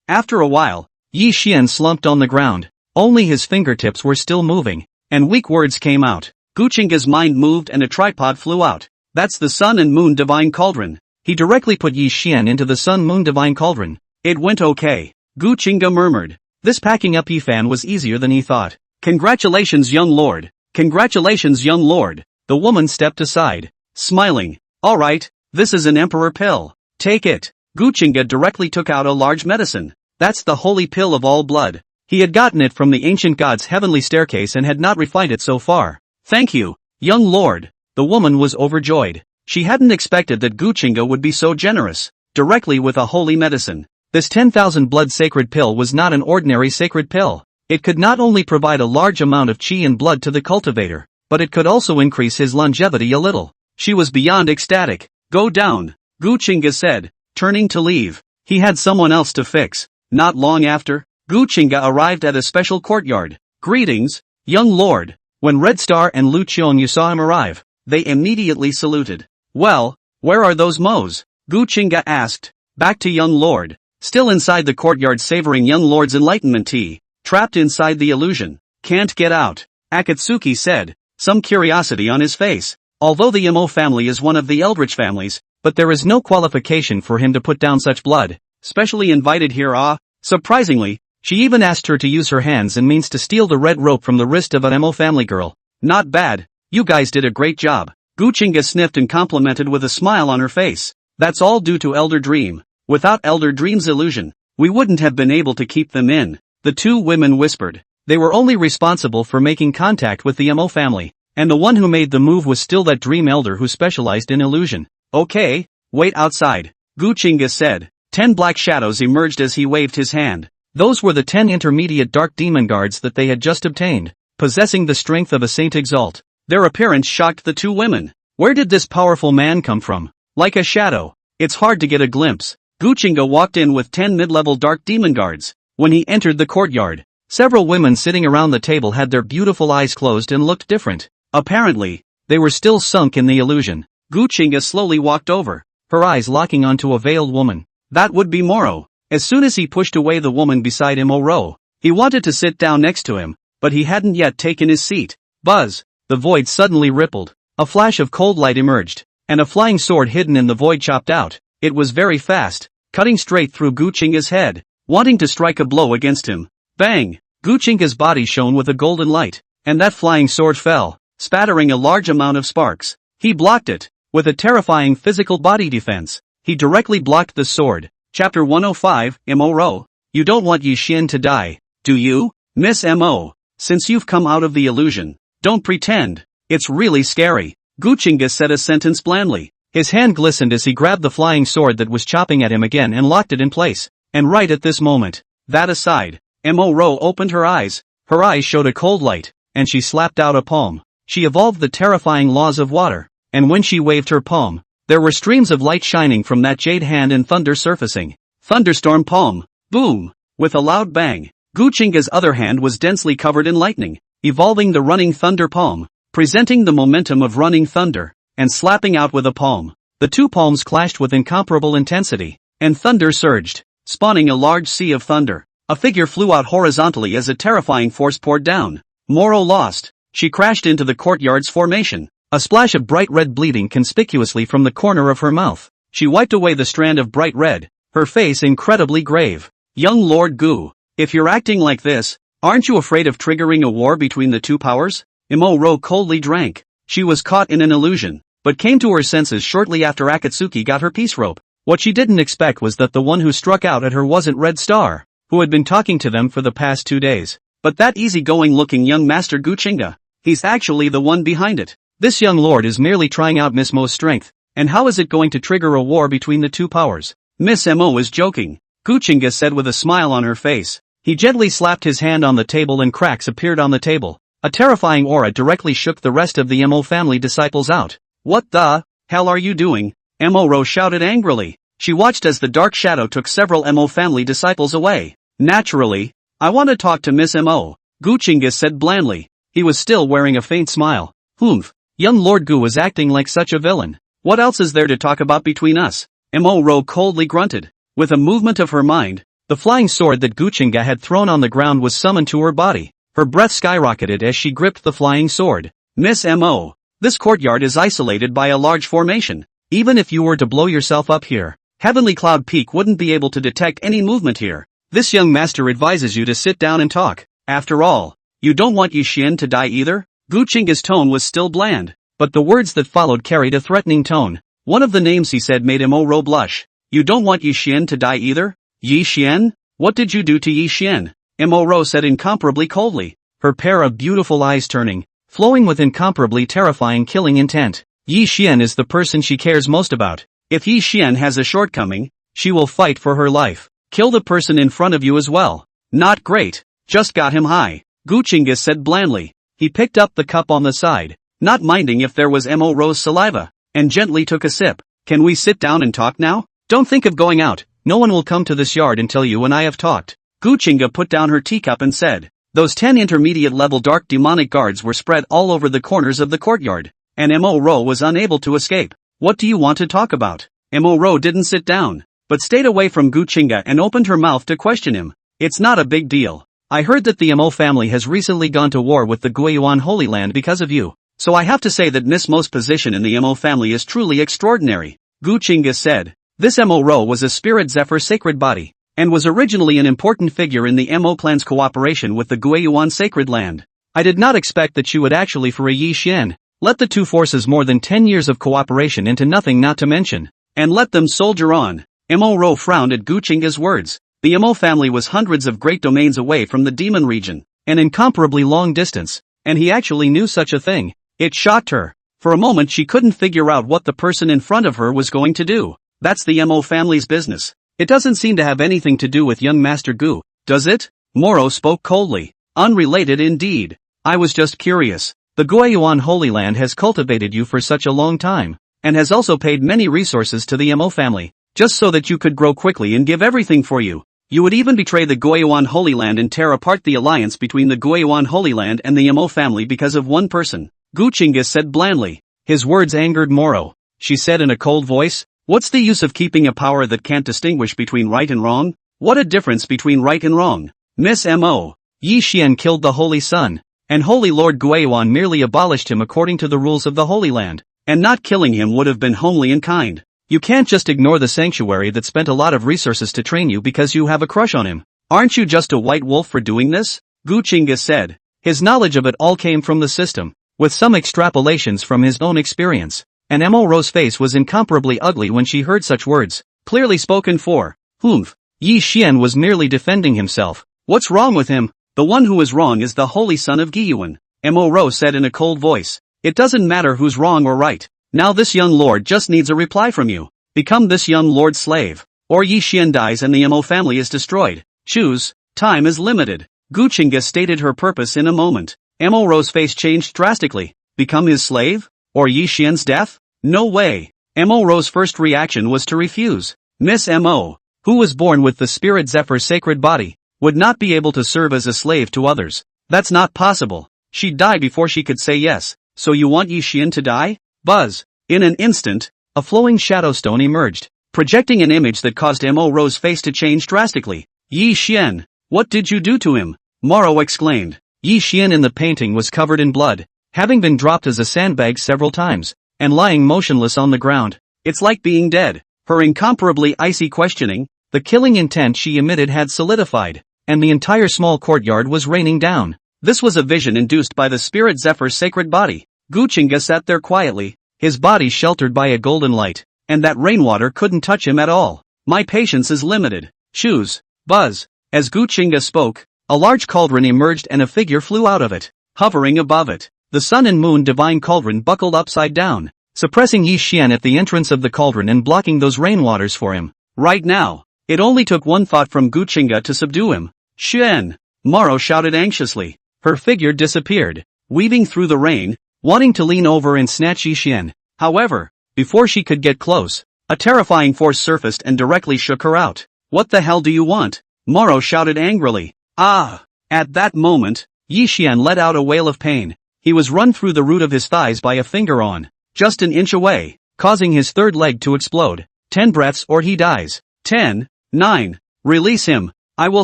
after a while, Yi Xian slumped on the ground. Only his fingertips were still moving, and weak words came out. Gu Qingge's mind moved and a tripod flew out. That's the Sun and Moon Divine Cauldron. He directly put Yi Xian into the Sun Moon Divine Cauldron. It went okay. Gu Qingge murmured. This packing up Yifan was easier than he thought. Congratulations, young lord. Congratulations, young lord. The woman stepped aside, smiling. Alright, this is an emperor pill. Take it. Gu Qingge directly took out a large medicine. That's the holy pill of all blood. He had gotten it from the ancient god's heavenly staircase and had not refined it so far. Thank you, young lord. The woman was overjoyed. She hadn't expected that Gu Qingge would be so generous, directly with a holy medicine. This 10,000 blood sacred pill was not an ordinary sacred pill. It could not only provide a large amount of chi and blood to the cultivator, but it could also increase his longevity a little. She was beyond ecstatic. Go down, Gu Qingge said, turning to leave. He had someone else to fix. Not long after, Gu Qingge arrived at a special courtyard. Greetings, young lord. When Red Star and Lu Qiong saw him arrive, they immediately saluted. Well, where are those Mo's? Gu Qingge asked. Back to young lord. Still inside the courtyard savoring young lord's enlightenment tea, trapped inside the illusion. Can't get out, Akatsuki said, some curiosity on his face. Although the Mo family is one of the Eldritch families, but there is no qualification for him to put down such blood. Specially invited here. Surprisingly, she even asked her to use her hands and means to steal the red rope from the wrist of an Mo family girl. Not bad, you guys did a great job. Gu Qingge sniffed and complimented with a smile on her face. That's all due to Elder Dream. Without Elder Dream's illusion, we wouldn't have been able to keep them in. The two women whispered. They were only responsible for making contact with the Mo family, and the one who made the move was still that Dream Elder who specialized in illusion. Okay, Wait outside, Gu Qingge said. 10 black shadows emerged as he waved his hand. Those were the 10 intermediate dark demon guards that they had just obtained, possessing the strength of a saint exalt. Their appearance shocked the two women. Where did this powerful man come from? Like a shadow. It's hard to get a glimpse. Gu Qingge walked in with 10 mid-level dark demon guards. When he entered the courtyard, several women sitting around the table had their beautiful eyes closed and looked different. Apparently, they were still sunk in the illusion. Gu Qingge slowly walked over, her eyes locking onto a veiled woman. That would be Moro. As soon as he pushed away the woman beside him, Moro, he wanted to sit down next to him, but he hadn't yet taken his seat. Buzz! The void suddenly rippled. A flash of cold light emerged, and a flying sword hidden in the void chopped out. It was very fast, cutting straight through Gu Qingge's head, wanting to strike a blow against him. Bang! Gu Qingge's body shone with a golden light, and that flying sword fell, spattering a large amount of sparks. He blocked it. With a terrifying physical body defense, he directly blocked the sword. Chapter 105, Moro. You don't want Yi Xian to die, do you, Miss Mo? Since you've come out of the illusion, don't pretend. It's really scary. Gu Qingge said a sentence blandly. His hand glistened as he grabbed the flying sword that was chopping at him again and locked it in place. And right at this moment, that aside, Moro opened her eyes. Her eyes showed a cold light, and she slapped out a palm. She evolved the terrifying laws of water, and when she waved her palm, there were streams of light shining from that jade hand and thunder surfacing. Thunderstorm palm. Boom! With a loud bang, Gu Qingge's other hand was densely covered in lightning, evolving the running thunder palm, presenting the momentum of running thunder, and slapping out with a palm. The two palms clashed with incomparable intensity, and thunder surged, spawning a large sea of thunder. A figure flew out horizontally as a terrifying force poured down. Moro lost. She crashed into the courtyard's formation. A splash of bright red bleeding conspicuously from the corner of her mouth. She wiped away the strand of bright red, her face incredibly grave. Young Lord Gu, if you're acting like this, aren't you afraid of triggering a war between the two powers? Moro coldly drank. She was caught in an illusion, but came to her senses shortly after Akatsuki got her peace rope. What she didn't expect was that the one who struck out at her wasn't Red Star, who had been talking to them for the past 2 days, but that easygoing looking young master Gu Qingge. He's actually the one behind it. This young lord is merely trying out Miss Mo's strength, and how is it going to trigger a war between the two powers? Miss Mo is joking, Gu Qingge said with a smile on her face. He gently slapped his hand on the table and cracks appeared on the table. A terrifying aura directly shook the rest of the Mo family disciples out. What the hell are you doing? Moro shouted angrily. She watched as the dark shadow took several Mo family disciples away. Naturally, I want to talk to Miss Mo, Gu Qingge said blandly. He was still wearing a faint smile. Humph. Young Lord Gu was acting like such a villain. What else is there to talk about between us? Moro coldly grunted. With a movement of her mind, the flying sword that Gu Qingge had thrown on the ground was summoned to her body. Her breath skyrocketed as she gripped the flying sword. Miss Mo, this courtyard is isolated by a large formation. Even if you were to blow yourself up here, Heavenly Cloud Peak wouldn't be able to detect any movement here. This young master advises you to sit down and talk. After all, you don't want Yi Xian to die either? Gu Qingge's tone was still bland, but the words that followed carried a threatening tone. One of the names he said made Moro blush. You don't want Yi Xian to die either? Yi Xian? What did you do to Yi Xian? Moro said incomparably coldly, her pair of beautiful eyes turning, flowing with incomparably terrifying killing intent. Yi Xian is the person she cares most about. If Yi Xian has a shortcoming, she will fight for her life. Kill the person in front of you as well. Not great. Just got him high, Gu Qingge said blandly. He picked up the cup on the side, not minding if there was Moro's saliva, and gently took a sip. Can we sit down and talk now? Don't think of going out. No one will come to this yard until you and I have talked. Gu Qingge put down her teacup and said. Those 10 intermediate level dark demonic guards were spread all over the corners of the courtyard, and Moro was unable to escape. What do you want to talk about? Moro didn't sit down, but stayed away from Gu Qingge and opened her mouth to question him. It's not a big deal. I heard that the Mo family has recently gone to war with the Guiyuan Holy Land because of you, so I have to say that Miss Mo's position in the Mo family is truly extraordinary, Gu Qingge said. This Moro was a spirit Zephyr sacred body, and was originally an important figure in the Mo clan's cooperation with the Guiyuan sacred land. I did not expect that you would actually for a Yi Xian. Let the two forces more than 10 years of cooperation into nothing not to mention, and let them soldier on. Moro frowned at Gu Qingge's words. The Mo family was hundreds of great domains away from the demon region, an incomparably long distance, and he actually knew such a thing. It shocked her. For a moment she couldn't figure out what the person in front of her was going to do. That's the Mo family's business. It doesn't seem to have anything to do with young Master Gu, does it? Moro spoke coldly. Unrelated indeed. I was just curious. The Guiyuan Holy Land has cultivated you for such a long time, and has also paid many resources to the Mo family, just so that you could grow quickly and give everything for you. You would even betray the Guiyuan Holy Land and tear apart the alliance between the Guiyuan Holy Land and the Mo family because of one person. Gu Qingge said blandly. His words angered Moro. She said in a cold voice, "What's the use of keeping a power that can't distinguish between right and wrong? What a difference between right and wrong. Miss Mo. Yi Xian killed the Holy Sun, and Holy Lord Guiyuan merely abolished him according to the rules of the Holy Land, and not killing him would have been homely and kind. You can't just ignore the sanctuary that spent a lot of resources to train you because you have a crush on him. Aren't you just a white wolf for doing this?" Gu Qingge said. His knowledge of it all came from the system, with some extrapolations from his own experience, and Moro's face was incomparably ugly when she heard such words, clearly spoken for. Humph. Yi Xian was merely defending himself. What's wrong with him? The one who is wrong is the holy son of Guiyuan, Moro said in a cold voice. It doesn't matter who's wrong or right. Now this young lord just needs a reply from you. Become this young lord's slave, or Yi Xian dies and the Mo family is destroyed. Choose. Time is limited. Gu Qingge stated her purpose in a moment. Moro's face changed drastically. Become his slave? Or Yi Xian's death? No way. Moro's first reaction was to refuse. Miss Mo, who was born with the spirit Zephyr's sacred body, would not be able to serve as a slave to others. That's not possible. She'd die before she could say yes. So you want Yi Xian to die? Buzz. In an instant, a flowing shadow stone emerged, projecting an image that caused Moro's face to change drastically. Yi Xian, what did you do to him? Moro exclaimed. Yi Xian in the painting was covered in blood, having been dropped as a sandbag several times, and lying motionless on the ground. It's like being dead. Her incomparably icy questioning, the killing intent she emitted had solidified, and the entire small courtyard was raining down. This was a vision induced by the spirit Zephyr's sacred body. Gu Qingge sat there quietly, his body sheltered by a golden light, and that rainwater couldn't touch him at all. My patience is limited. Choose. Buzz. As Gu Qingge spoke, a large cauldron emerged and a figure flew out of it, hovering above it. The sun and moon divine cauldron buckled upside down, suppressing Yi Xian at the entrance of the cauldron and blocking those rainwaters for him. Right now, it only took one thought from Gu Qingge to subdue him. Xian! Moro shouted anxiously. Her figure disappeared, weaving through the rain, wanting to lean over and snatch Yi Xian. However, before she could get close, a terrifying force surfaced and directly shook her out. What the hell do you want? Moro shouted angrily. Ah! At that moment, Yi Xian let out a wail of pain. He was run through the root of his thighs by a finger on, just an inch away, causing his third leg to explode. 10 breaths or he dies. 10, 9, release him. I will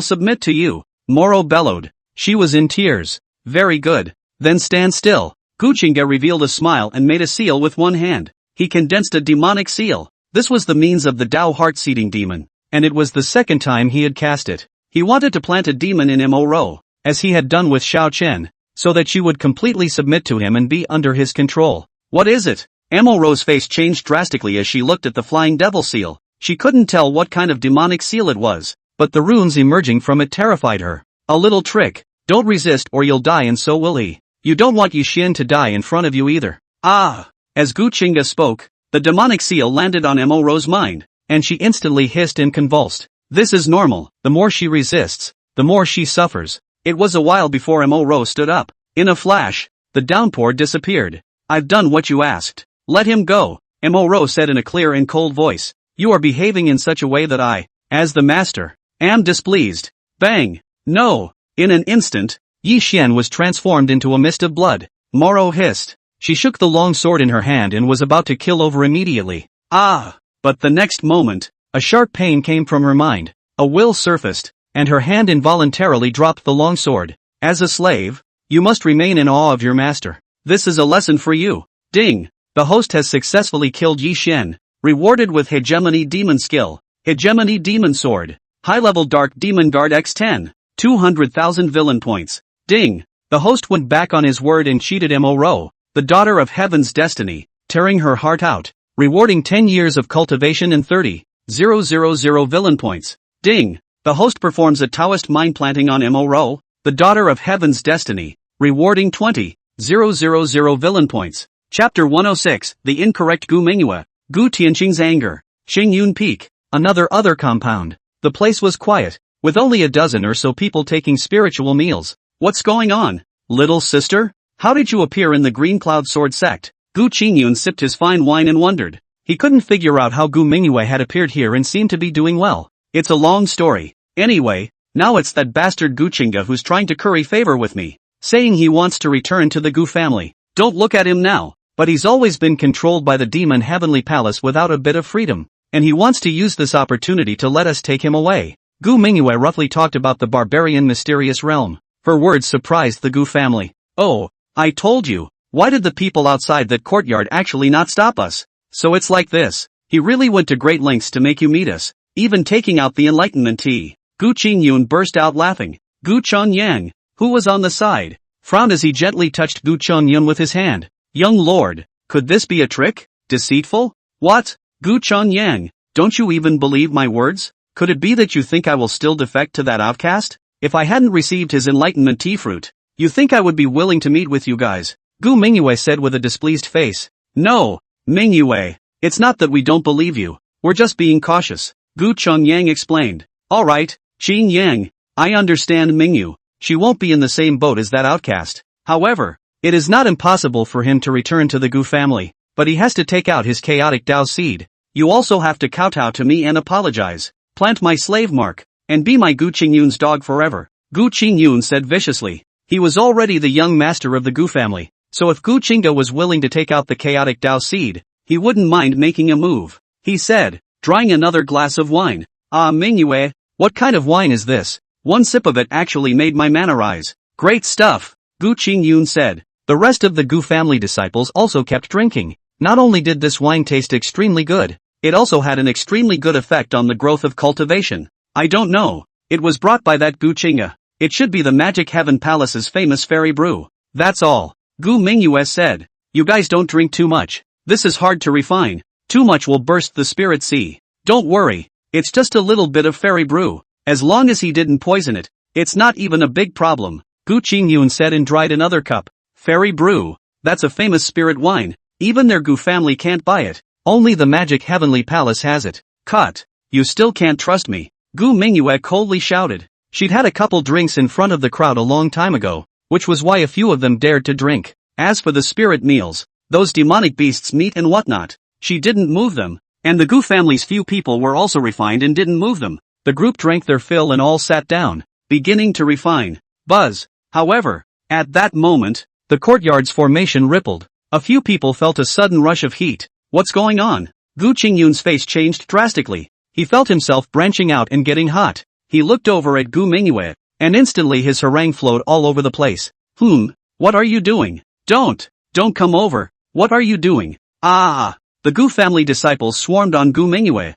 submit to you. Moro bellowed. She was in tears. Very good. Then stand still. Gu Qingge revealed a smile and made a seal with one hand. He condensed a demonic seal. This was the means of the Tao heart-seeding demon, and it was the second time he had cast it. He wanted to plant a demon in Moro, as he had done with Xiao Chen, so that she would completely submit to him and be under his control. What is it? Moro's face changed drastically as she looked at the flying devil seal. She couldn't tell what kind of demonic seal it was, but the runes emerging from it terrified her. A little trick. Don't resist or you'll die and so will he. You don't want Yi Xian to die in front of you either. Ah! As Gu Qingge spoke, the demonic seal landed on Moro's mind, and she instantly hissed and convulsed. This is normal. The more she resists, the more she suffers. It was a while before Moro stood up. In a flash, the downpour disappeared. I've done what you asked. Let him go, Moro said in a clear and cold voice. You are behaving in such a way that I, as the master, am displeased. Bang! No! In an instant, Yi Xian was transformed into a mist of blood. Moro hissed. She shook the long sword in her hand and was about to kill over immediately. Ah! But the next moment, a sharp pain came from her mind. A will surfaced, and her hand involuntarily dropped the long sword. As a slave, you must remain in awe of your master. This is a lesson for you. Ding! The host has successfully killed Yi Xian, rewarded with Hegemony Demon Skill, Hegemony Demon Sword, High-Level Dark Demon Guard X10, 200,000 Villain Points. Ding! The host went back on his word and cheated Moro, the daughter of Heaven's destiny, tearing her heart out, rewarding 10 years of cultivation and 30,000 Villain Points. Ding! The host performs a Taoist mind planting on Moro, the daughter of Heaven's destiny, rewarding 20,000 Villain Points. Chapter 106, The Incorrect Gu Mingwa, Gu Tianqing's Anger. Qingyun Peak, another compound. The place was quiet, with only a dozen or so people taking spiritual meals. What's going on, little sister? How did you appear in the Green Cloud Sword sect? Gu Qingge sipped his fine wine and wondered. He couldn't figure out how Gu Mingyue had appeared here and seemed to be doing well. It's a long story. Anyway, now it's that bastard Gu Qingge who's trying to curry favor with me, saying he wants to return to the Gu family. Don't look at him now, but he's always been controlled by the demon heavenly palace without a bit of freedom, and he wants to use this opportunity to let us take him away. Gu Mingyue roughly talked about the barbarian mysterious realm. Her words surprised the Gu family. Oh, I told you, why did the people outside that courtyard actually not stop us? So it's like this. He really went to great lengths to make you meet us, even taking out the enlightenment tea. Gu Qingge burst out laughing. Gu Qingge, who was on the side, frowned as he gently touched Gu Qingge with his hand. Young lord, could this be a trick? Deceitful? What? Gu Qingge, don't you even believe my words? Could it be that you think I will still defect to that outcast? If I hadn't received his enlightenment tea fruit, you think I would be willing to meet with you guys? Gu Mingyue said with a displeased face. No, Mingyue, it's not that we don't believe you, we're just being cautious, Gu Qingge explained. Alright, Qingye, I understand Mingyu, she won't be in the same boat as that outcast. However, it is not impossible for him to return to the Gu family, but he has to take out his chaotic Dao seed. You also have to kowtow to me and apologize, plant my slave mark, and be my Gu Qingge's dog forever, Gu Qingge said viciously. He was already the young master of the Gu family, so if Gu Qingge was willing to take out the chaotic Dao seed, he wouldn't mind making a move. He said, drawing another glass of wine. Ah Mingyue, what kind of wine is this? One sip of it actually made my mana rise. Great stuff, Gu Qingge said. The rest of the Gu family disciples also kept drinking. Not only did this wine taste extremely good, it also had an extremely good effect on the growth of cultivation. I don't know, it was brought by that Gu Qingge. It should be the Magic Heaven Palace's famous fairy brew. That's all, Gu Mingyue said. You guys don't drink too much. This is hard to refine. Too much will burst the spirit sea. Don't worry, it's just a little bit of fairy brew. As long as he didn't poison it, it's not even a big problem, Gu Qingge said and dried another cup. Fairy brew, that's a famous spirit wine. Even their Gu family can't buy it. Only the Magic Heavenly Palace has it. Cut. You still can't trust me, Gu Mingyue coldly shouted. She'd had a couple drinks in front of the crowd a long time ago, which was why a few of them dared to drink. As for the spirit meals, those demonic beasts' meat and whatnot, she didn't move them, and the Gu family's few people were also refined and didn't move them. The group drank their fill and all sat down, beginning to refine. Buzz. However, at that moment, the courtyard's formation rippled. A few people felt a sudden rush of heat. What's going on? Gu Qingge's face changed drastically. He felt himself branching out and getting hot. He looked over at Gu Mingyue, and instantly his harangue flowed all over the place. What are you doing? Don't come over, what are you doing? Ah! The Gu family disciples swarmed on Gu Mingyue.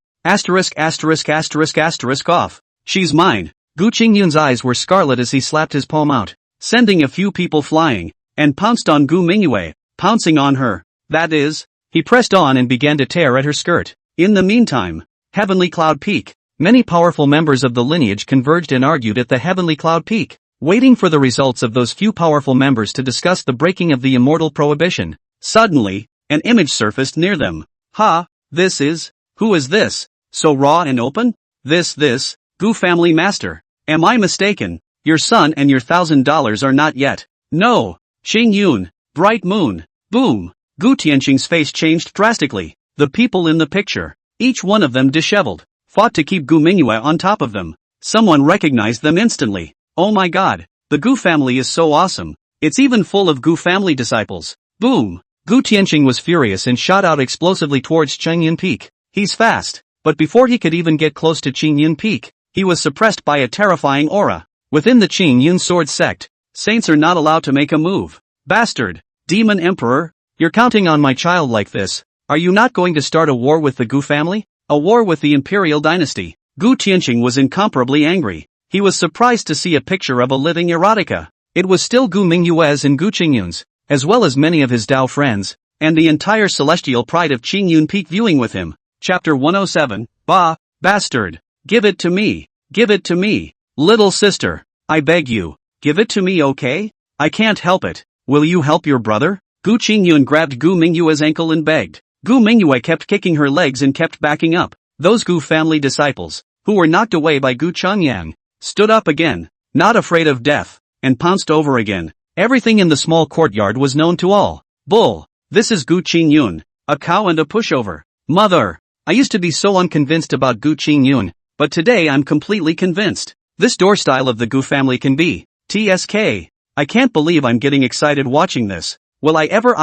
Off. She's mine. Gu Qingge's eyes were scarlet as he slapped his palm out, sending a few people flying, and pounced on Gu Mingyue, pouncing on her. That is, he pressed on and began to tear at her skirt. In the meantime, Heavenly Cloud Peak. Many powerful members of the lineage converged and argued at the Heavenly Cloud Peak, waiting for the results of those few powerful members to discuss the breaking of the immortal prohibition. Suddenly, an image surfaced near them. Who is this? So raw and open? This, Gu family master. Am I mistaken? Your son and your $1,000 are not yet. No. Qingye, bright moon. Boom. Gu Tianqing's face changed drastically. The people in the picture, each one of them disheveled, fought to keep Gu Mingyue on top of them. Someone recognized them instantly. Oh my god, the Gu family is so awesome. It's even full of Gu family disciples. Boom. Gu Tianqing was furious and shot out explosively towards Qingye Peak. He's fast, but before he could even get close to Qingye Peak, he was suppressed by a terrifying aura. Within the Qingye sword sect, saints are not allowed to make a move. Bastard. Demon Emperor, you're counting on my child like this. Are you not going to start a war with the Gu family? A war with the imperial dynasty? Gu Tianqing was incomparably angry. He was surprised to see a picture of a living erotica. It was still Gu Mingyue's and Gu Qingge's, as well as many of his Dao friends, and the entire celestial pride of Qingye Peak viewing with him. Chapter 107, Bastard. Give it to me. Give it to me. Little sister, I beg you. Give it to me, okay? I can't help it. Will you help your brother? Gu Qingye grabbed Gu Mingyue's ankle and begged. Gu Mingyue kept kicking her legs and kept backing up. Those Gu family disciples, who were knocked away by Gu Qingge, stood up again, not afraid of death, and pounced over again. Everything in the small courtyard was known to all. Bull. This is Gu Qingge, a cow and a pushover. Mother. I used to be so unconvinced about Gu Qingge, but today I'm completely convinced. This door style of the Gu family can be. TSK. I can't believe I'm getting excited watching this. Will I ever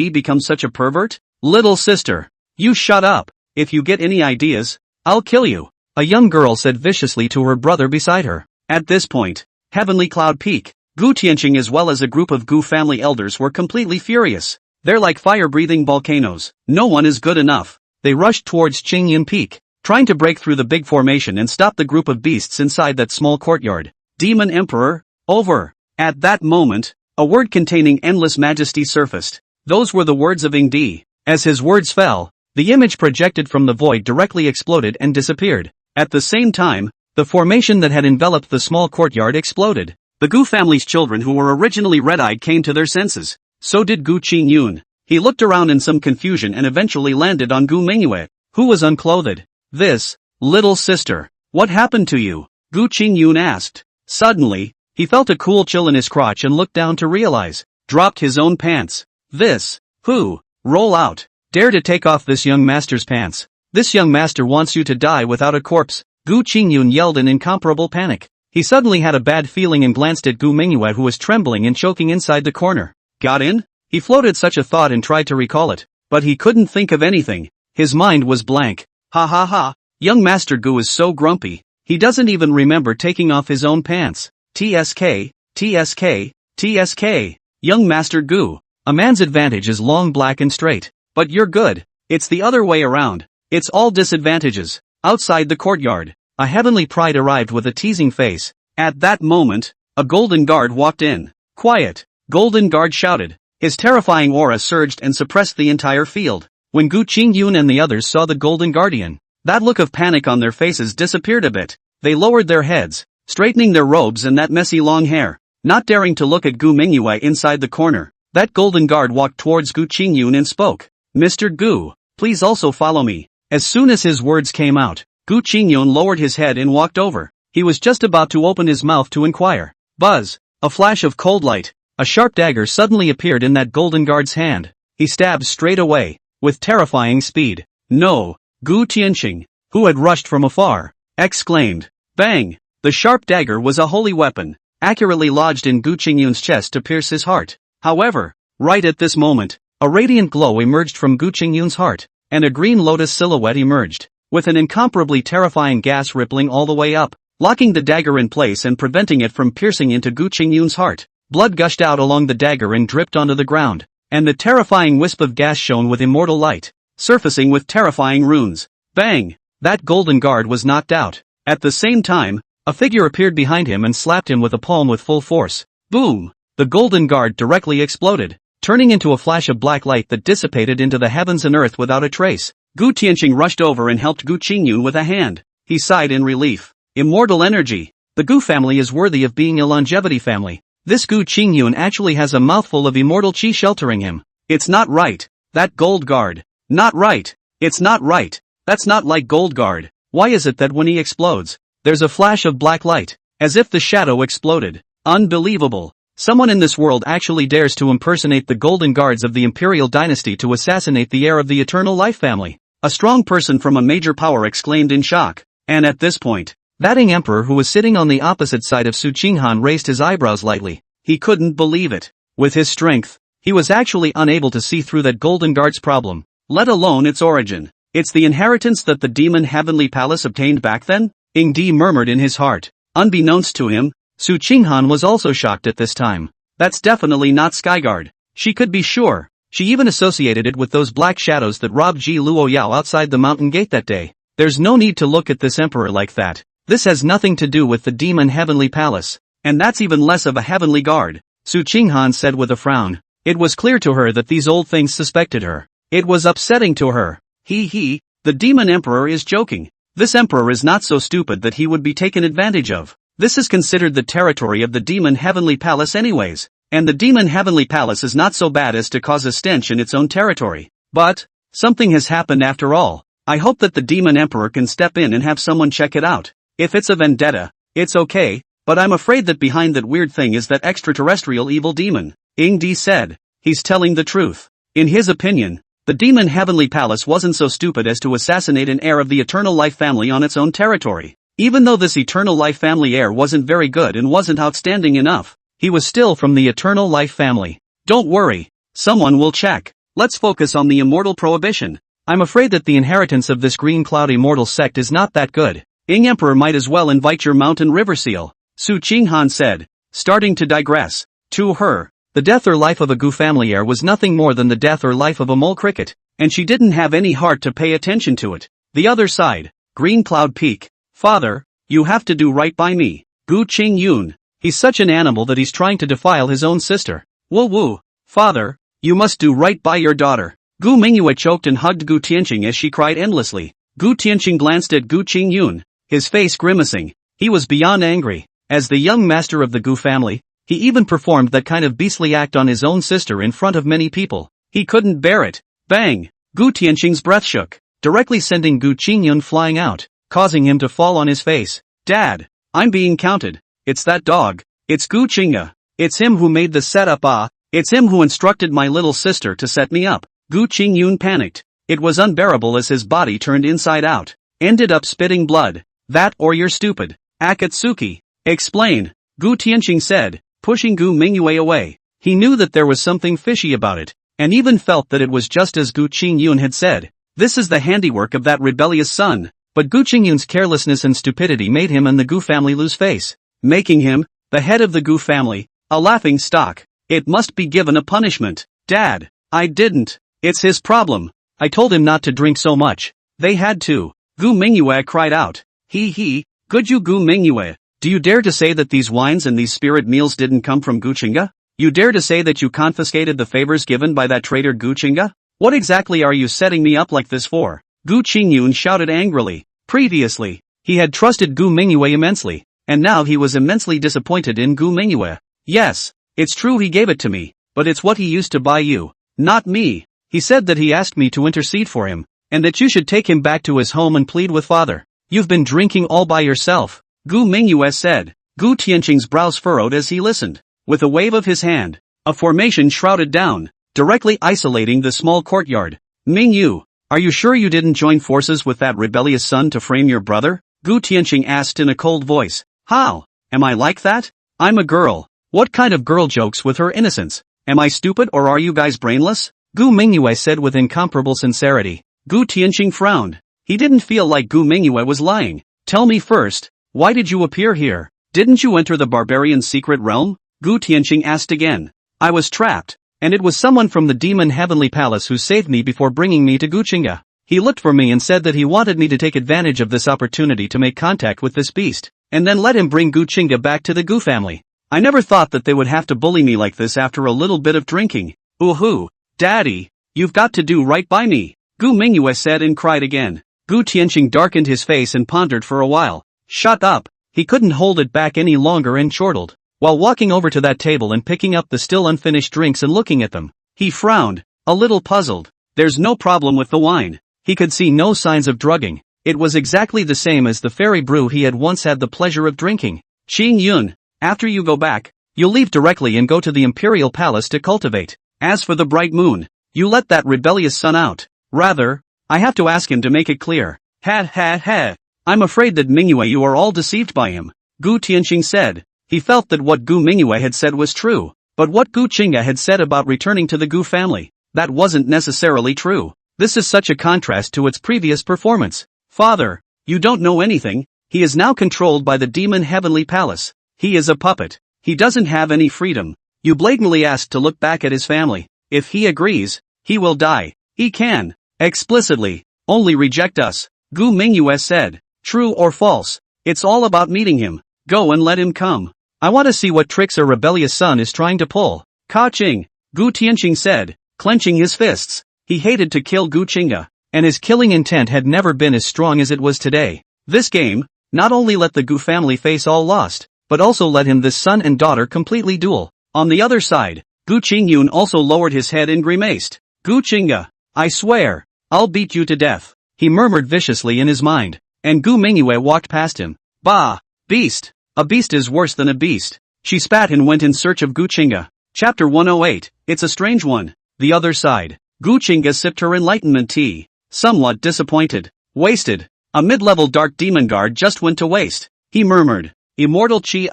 become such a pervert? Little sister. You shut up. If you get any ideas, I'll kill you. A young girl said viciously to her brother beside her. At this point, Heavenly Cloud Peak, Gu Qingge as well as a group of Gu family elders were completely furious. They're like fire-breathing volcanoes. No one is good enough. They rushed towards Qingyan Peak, trying to break through the big formation and stop the group of beasts inside that small courtyard. Demon Emperor, over. At that moment, a word containing endless majesty surfaced. Those were the words of Ingdi. As his words fell, the image projected from the void directly exploded and disappeared. At the same time, the formation that had enveloped the small courtyard exploded. The Gu family's children who were originally red-eyed came to their senses. So did Gu Qingge. He looked around in some confusion and eventually landed on Gu Qingge, who was unclothed. This, little sister, what happened to you? Gu Qingge asked. Suddenly, he felt a cool chill in his crotch and looked down to realize, dropped his own pants. This, who, roll out, dare to take off this young master's pants. This young master wants you to die without a corpse. Gu Qingge yelled in incomparable panic. He suddenly had a bad feeling and glanced at Gu Qingge who was trembling and choking inside the corner. Got in? He floated such a thought and tried to recall it, but he couldn't think of anything. His mind was blank. Ha ha ha, young Master Gu is so grumpy, he doesn't even remember taking off his own pants. TSK, TSK, TSK. Young Master Gu, a man's advantage is long, black and straight. But you're good. It's the other way around. It's all disadvantages. Outside the courtyard, a heavenly pride arrived with a teasing face. At that moment, a golden guard walked in. Quiet, Golden Guard shouted. His terrifying aura surged and suppressed the entire field. When Gu Qingge and the others saw the Golden Guardian, that look of panic on their faces disappeared a bit. They lowered their heads, straightening their robes and that messy long hair. Not daring to look at Gu Qingge inside the corner, that Golden Guard walked towards Gu Qingge and spoke. Mr. Gu, please also follow me. As soon as his words came out, Gu Qingge lowered his head and walked over. He was just about to open his mouth to inquire. Buzz, a flash of cold light. A sharp dagger suddenly appeared in that Golden Guard's hand. He stabbed straight away, with terrifying speed. No, Gu Qingge, who had rushed from afar, exclaimed. Bang! The sharp dagger was a holy weapon, accurately lodged in Gu Qingge's chest to pierce his heart. However, right at this moment, a radiant glow emerged from Gu Qingge's heart, and a green lotus silhouette emerged, with an incomparably terrifying gas rippling all the way up, locking the dagger in place and preventing it from piercing into Gu Qingge's heart. Blood gushed out along the dagger and dripped onto the ground, and the terrifying wisp of gas shone with immortal light, surfacing with terrifying runes. Bang! That Golden Guard was knocked out. At the same time, a figure appeared behind him and slapped him with a palm with full force. Boom! The Golden Guard directly exploded, turning into a flash of black light that dissipated into the heavens and earth without a trace. Gu Qingge rushed over and helped Gu Qingge with a hand. He sighed in relief. Immortal energy. The Gu family is worthy of being a longevity family. This Gu Qingge actually has a mouthful of immortal chi sheltering him. It's not right. That Gold Guard. Not right. It's not right. That's not like Gold Guard. Why is it that when he explodes, there's a flash of black light, as if the shadow exploded? Unbelievable. Someone in this world actually dares to impersonate the Golden Guards of the Imperial Dynasty to assassinate the heir of the Eternal Life family. A strong person from a major power exclaimed in shock. And at this point, that Ing Emperor who was sitting on the opposite side of Su Qinghan raised his eyebrows lightly. He couldn't believe it. With his strength, he was actually unable to see through that Golden Guard's problem, let alone its origin. It's the inheritance that the demon Heavenly Palace obtained back then? Ing Di murmured in his heart. Unbeknownst to him, Su Qinghan was also shocked at this time. That's definitely not Skyguard. She could be sure. She even associated it with those black shadows that robbed Ji Luoyao outside the mountain gate that day. There's no need to look at this emperor like that. This has nothing to do with the demon Heavenly Palace. And that's even less of a heavenly guard, Su Qinghan said with a frown. It was clear to her that these old things suspected her. It was upsetting to her. The demon emperor is joking. This emperor is not so stupid that he would be taken advantage of. This is considered the territory of the demon Heavenly Palace anyways. And the demon Heavenly Palace is not so bad as to cause a stench in its own territory. But something has happened after all. I hope that the demon emperor can step in and have someone check it out. If it's a vendetta, it's okay, but I'm afraid that behind that weird thing is that extraterrestrial evil demon. Ingdi said. He's telling the truth. In his opinion, the demon heavenly palace wasn't so stupid as to assassinate an heir of the eternal life family on its own territory. Even though this eternal life family heir wasn't very good and wasn't outstanding enough, he was still from the eternal life family. Don't worry, someone will check. Let's focus on the immortal prohibition. I'm afraid that the inheritance of this green cloud immortal sect is not that good. Ing Emperor might as well invite your mountain river seal, Su Qinghan said, starting to digress. To her, the death or life of a Gu family heir was nothing more than the death or life of a mole cricket, and she didn't have any heart to pay attention to it. The other side, Green Cloud Peak. Father, you have to do right by me. Gu Qingge. He's such an animal that he's trying to defile his own sister. Woo woo. Father, you must do right by your daughter. Gu Mingyu choked and hugged Gu Tianqing as she cried endlessly. Gu Tianqing glanced at Gu Qingge, his face grimacing. He was beyond angry. As the young master of the Gu family, he even performed that kind of beastly act on his own sister in front of many people. He couldn't bear it. Bang! Gu Tianqing's breath shook, directly sending Gu Qingge flying out, causing him to fall on his face. Dad, I'm being counted. It's that dog. It's Gu Qingge. It's him who made the setup. It's him who instructed my little sister to set me up. Gu Qingge panicked. It was unbearable as his body turned inside out. Ended up spitting blood. That or you're stupid. Akatsuki. Explain. Gu Tianqing said, pushing Gu Mingyu away. He knew that there was something fishy about it, and even felt that it was just as Gu Qingge had said. This is the handiwork of that rebellious son. But Gu Qingge's carelessness and stupidity made him and the Gu family lose face, making him, the head of the Gu family, a laughing stock. It must be given a punishment. Dad, I didn't. It's his problem. I told him not to drink so much. They had to. Gu Mingyu cried out. He, good you Gu Mingyu. Do you dare to say that these wines and these spirit meals didn't come from Gu Qingge? You dare to say that you confiscated the favors given by that traitor Gu Qingge? What exactly are you setting me up like this for? Gu Qingge shouted angrily. Previously, he had trusted Gu Mingyu immensely, and now he was immensely disappointed in Gu Mingyu. Yes, it's true he gave it to me, but it's what he used to buy you, not me. He said that he asked me to intercede for him, and that you should take him back to his home and plead with father. You've been drinking all by yourself, Gu Mingyu said. Gu Tianqing's brows furrowed as he listened. With a wave of his hand, a formation shrouded down, directly isolating the small courtyard. Mingyu, are you sure you didn't join forces with that rebellious son to frame your brother? Gu Tianqing asked in a cold voice. How? Am I like that? I'm a girl. What kind of girl jokes with her innocence? Am I stupid or are you guys brainless? Gu Mingyu said with incomparable sincerity. Gu Tianqing frowned. He didn't feel like Gu Mingyu was lying. Tell me first, why did you appear here? Didn't you enter the barbarian's secret realm? Gu Tianqing asked again. I was trapped, and it was someone from the demon heavenly palace who saved me before bringing me to Gu Qingge. He looked for me and said that he wanted me to take advantage of this opportunity to make contact with this beast, and then let him bring Gu Qingge back to the Gu family. I never thought that they would have to bully me like this after a little bit of drinking. Ooh, Daddy, you've got to do right by me, Gu Mingyu said and cried again. Gu Tianqing darkened his face and pondered for a while. Shut up, he couldn't hold it back any longer and chortled. While walking over to that table and picking up the still unfinished drinks and looking at them, he frowned, a little puzzled. There's no problem with the wine. He could see no signs of drugging. It was exactly the same as the fairy brew he had once had the pleasure of drinking. Qingye, after you go back, you'll leave directly and go to the imperial palace to cultivate. As for the bright moon, you let that rebellious son out. Rather, I have to ask him to make it clear. Ha. I'm afraid that Mingyu you are all deceived by him, Gu Tianqing said. He felt that what Gu Mingyu had said was true, but what Gu Qingge had said about returning to the Gu family, that wasn't necessarily true. This is such a contrast to its previous performance. Father, you don't know anything. He is now controlled by the demon heavenly palace. He is a puppet. He doesn't have any freedom. You blatantly asked to look back at his family. If he agrees, he will die. He can, explicitly, only reject us, Gu Mingyu said. True or false, it's all about meeting him. Go and let him come. I want to see what tricks a rebellious son is trying to pull. Ka-ching, Gu Tianqing said, clenching his fists. He hated to kill Gu Qingge, and his killing intent had never been as strong as it was today. This game, not only let the Gu family face all lost, but also let him this son and daughter completely duel. On the other side, Gu Qingye also lowered his head and grimaced. Gu Qingge, I swear, I'll beat you to death. he murmured viciously in his mind. And Gu Qingge walked past him. Bah! Beast! A beast is worse than a beast. She spat and went in search of Gu Qingge. Chapter 108, It's a Strange One. The Other Side. Gu Qingge sipped her enlightenment tea. Somewhat disappointed. Wasted. A mid-level dark demon guard just went to waste. He murmured. Immortal chi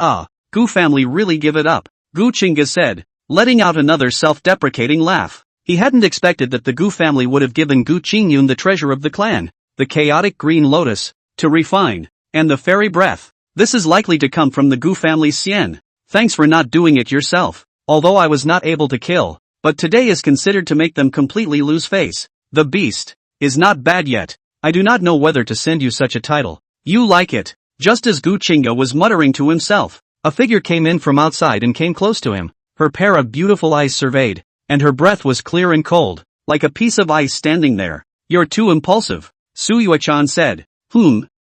Gu family really give it up. Gu Qingge said, letting out another self-deprecating laugh. He hadn't expected that the Gu family would have given Gu Qingge the treasure of the clan, the chaotic green lotus, to refine, and the fairy breath. This is likely to come from the Gu family's Xian. Thanks for not doing it yourself. Although I was not able to kill, but today is considered to make them completely lose face. The beast is not bad yet. I do not know whether to send you such a title. You like it. Just as Gu Qingge was muttering to himself, a figure came in from outside and came close to him. Her pair of beautiful eyes surveyed, and her breath was clear and cold, like a piece of ice standing there. You're too impulsive, Su Yuechan said.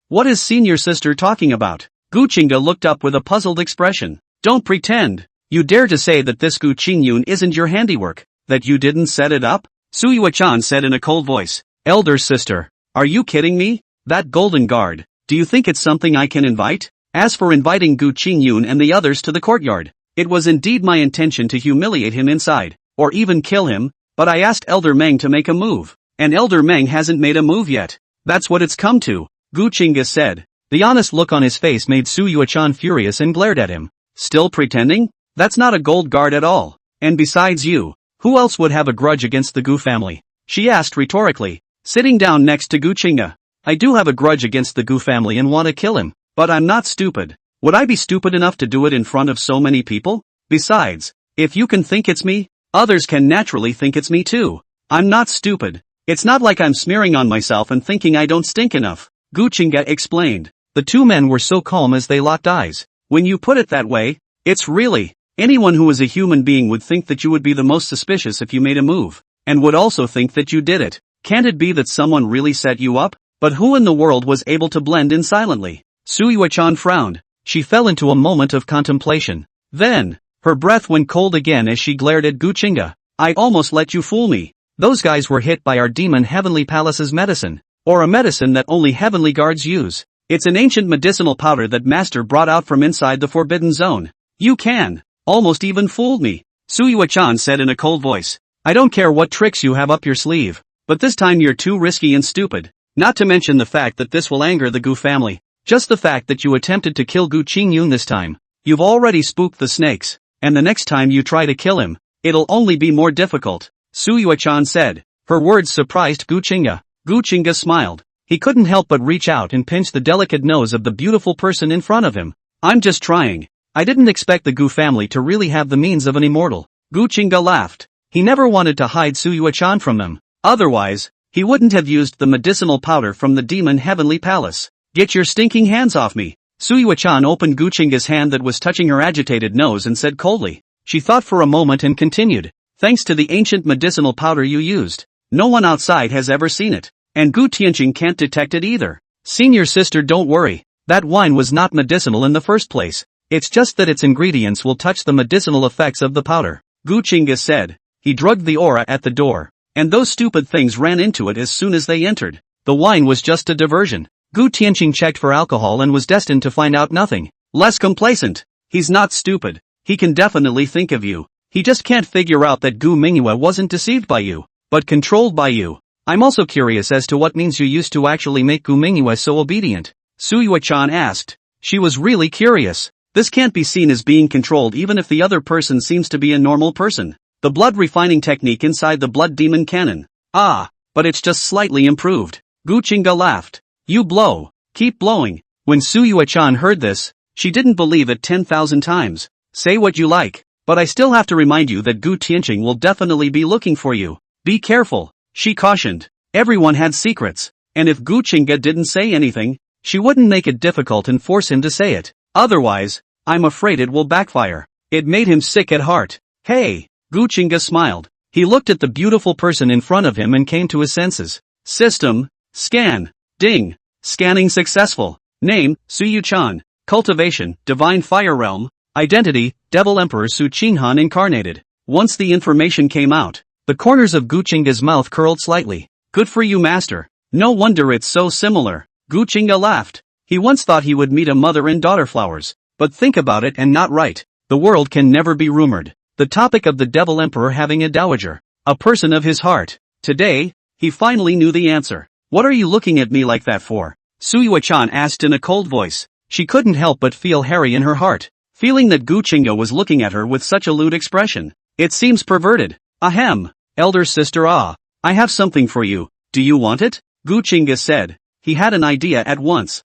What is senior sister talking about? Gu Qingge looked up with a puzzled expression. Don't pretend. You dare to say that this Gu Qingge isn't your handiwork, that you didn't set it up? Su Yuechan said in a cold voice. Elder sister, are you kidding me? That golden guard, do you think it's something I can invite? As for inviting Gu Qingge and the others to the courtyard, it was indeed my intention to humiliate him inside, or even kill him, but I asked Elder Meng to make a move, and Elder Meng hasn't made a move yet. That's what it's come to, Gu Qingge said. The honest look on his face made Su Yuechan furious and glared at him. Still pretending? That's not a gold guard at all. And besides you, who else would have a grudge against the Gu family? She asked rhetorically, sitting down next to Gu Qingge. I do have a grudge against the Gu family and want to kill him, but I'm not stupid. Would I be stupid enough to do it in front of so many people? Besides, if you can think it's me, others can naturally think it's me too. I'm not stupid. It's not like I'm smearing on myself and thinking I don't stink enough, Gu Qingge explained. The two men were so calm as they locked eyes. When you put it that way, it's really, anyone who is a human being would think that you would be the most suspicious if you made a move, and would also think that you did it. Can't it be that someone really set you up? But who in the world was able to blend in silently? Su Yuechan frowned. She fell into a moment of contemplation. Then, her breath went cold again as she glared at Gu Qingge. I almost let you fool me. Those guys were hit by our demon Heavenly Palace's medicine, or a medicine that only heavenly guards use. It's an ancient medicinal powder that Master brought out from inside the Forbidden Zone. You can, almost even fooled me, Su Yuechan said in a cold voice. I don't care what tricks you have up your sleeve, but this time you're too risky and stupid. Not to mention the fact that this will anger the Gu family. Just the fact that you attempted to kill Gu Qingge this time. You've already spooked the snakes, and the next time you try to kill him, it'll only be more difficult, Su Yuechan said. Her words surprised Gu Qingge. Gu Qingge smiled. He couldn't help but reach out and pinch the delicate nose of the beautiful person in front of him. I'm just trying. I didn't expect the Gu family to really have the means of an immortal. Gu Qingge laughed. He never wanted to hide Su Yuechan from them. Otherwise, he wouldn't have used the medicinal powder from the demon Heavenly Palace. Get your stinking hands off me. Su Yuechan opened Gu Qingge's hand that was touching her agitated nose and said coldly. She thought for a moment and continued. Thanks to the ancient medicinal powder you used, no one outside has ever seen it. And Gu Tianqing can't detect it either. Senior sister, don't worry. That wine was not medicinal in the first place. It's just that its ingredients will touch the medicinal effects of the powder, Gu Qingge said. He drugged the aura at the door, and those stupid things ran into it as soon as they entered. The wine was just a diversion. Gu Tianqing checked for alcohol and was destined to find out nothing less complacent. He's not stupid. He can definitely think of you. He just can't figure out that Gu Qingge wasn't deceived by you, but controlled by you. I'm also curious as to what means you used to actually make Gu Qingge so obedient, Su Yuechan asked. She was really curious. This can't be seen as being controlled even if the other person seems to be a normal person. The blood refining technique inside the blood demon cannon. Ah, but it's just slightly improved. Gu Qingge laughed. You blow. Keep blowing. When Su Yuechan heard this, she didn't believe it 10,000 times. Say what you like, but I still have to remind you that Gu Tianqing will definitely be looking for you. Be careful. She cautioned. Everyone had secrets, and if Gu Qingge didn't say anything, she wouldn't make it difficult and force him to say it. Otherwise, I'm afraid it will backfire. It made him sick at heart. Hey, Gu Qingge smiled. He looked at the beautiful person in front of him and came to his senses. System, scan, ding, scanning successful. Name, Su Yuechan. Cultivation, Divine Fire Realm. Identity, Devil Emperor Su Qinghan incarnated. Once the information came out, the corners of Gu Qingge's mouth curled slightly. Good for you, master. No wonder it's so similar. Gu Qingge laughed. He once thought he would meet a mother and daughter flowers. But think about it and not right. The world can never be rumored. The topic of the devil emperor having a dowager. A person of his heart. Today, he finally knew the answer. What are you looking at me like that for? Suyue-chan asked in a cold voice. She couldn't help but feel hairy in her heart, feeling that Gu Qingge was looking at her with such a lewd expression. It seems perverted. Ahem. Elder sister, I have something for you. Do you want it? Gu Qingge said. He had an idea at once.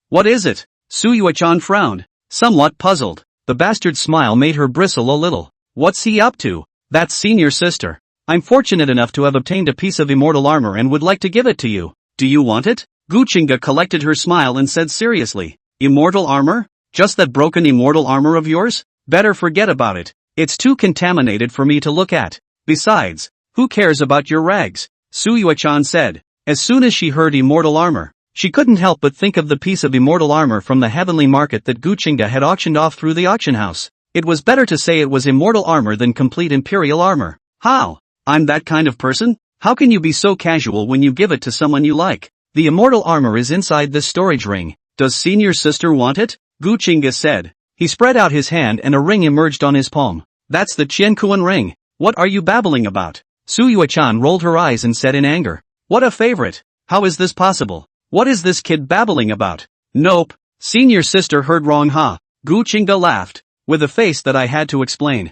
What is it? Suyue-chan frowned, somewhat puzzled. The bastard's smile made her bristle a little. What's he up to? That's senior sister. I'm fortunate enough to have obtained a piece of immortal armor and would like to give it to you. Do you want it? Gu Qingge collected her smile and said seriously. Immortal armor? Just that broken immortal armor of yours? Better forget about it. It's too contaminated for me to look at. Besides, who cares about your rags? Suyue-chan said. As soon as she heard immortal armor, she couldn't help but think of the piece of immortal armor from the heavenly market that Gu Qingge had auctioned off through the auction house. It was better to say it was immortal armor than complete imperial armor. How? I'm that kind of person? How can you be so casual when you give it to someone you like? The immortal armor is inside this storage ring. Does senior sister want it? Gu Qingge said. He spread out his hand and a ring emerged on his palm. That's the Qianquan ring. What are you babbling about? Suyue-chan rolled her eyes and said in anger. What a favorite. How is this possible? What is this kid babbling about? Nope. Senior sister heard wrong, huh? Gu Qingge laughed, with a face that I had to explain.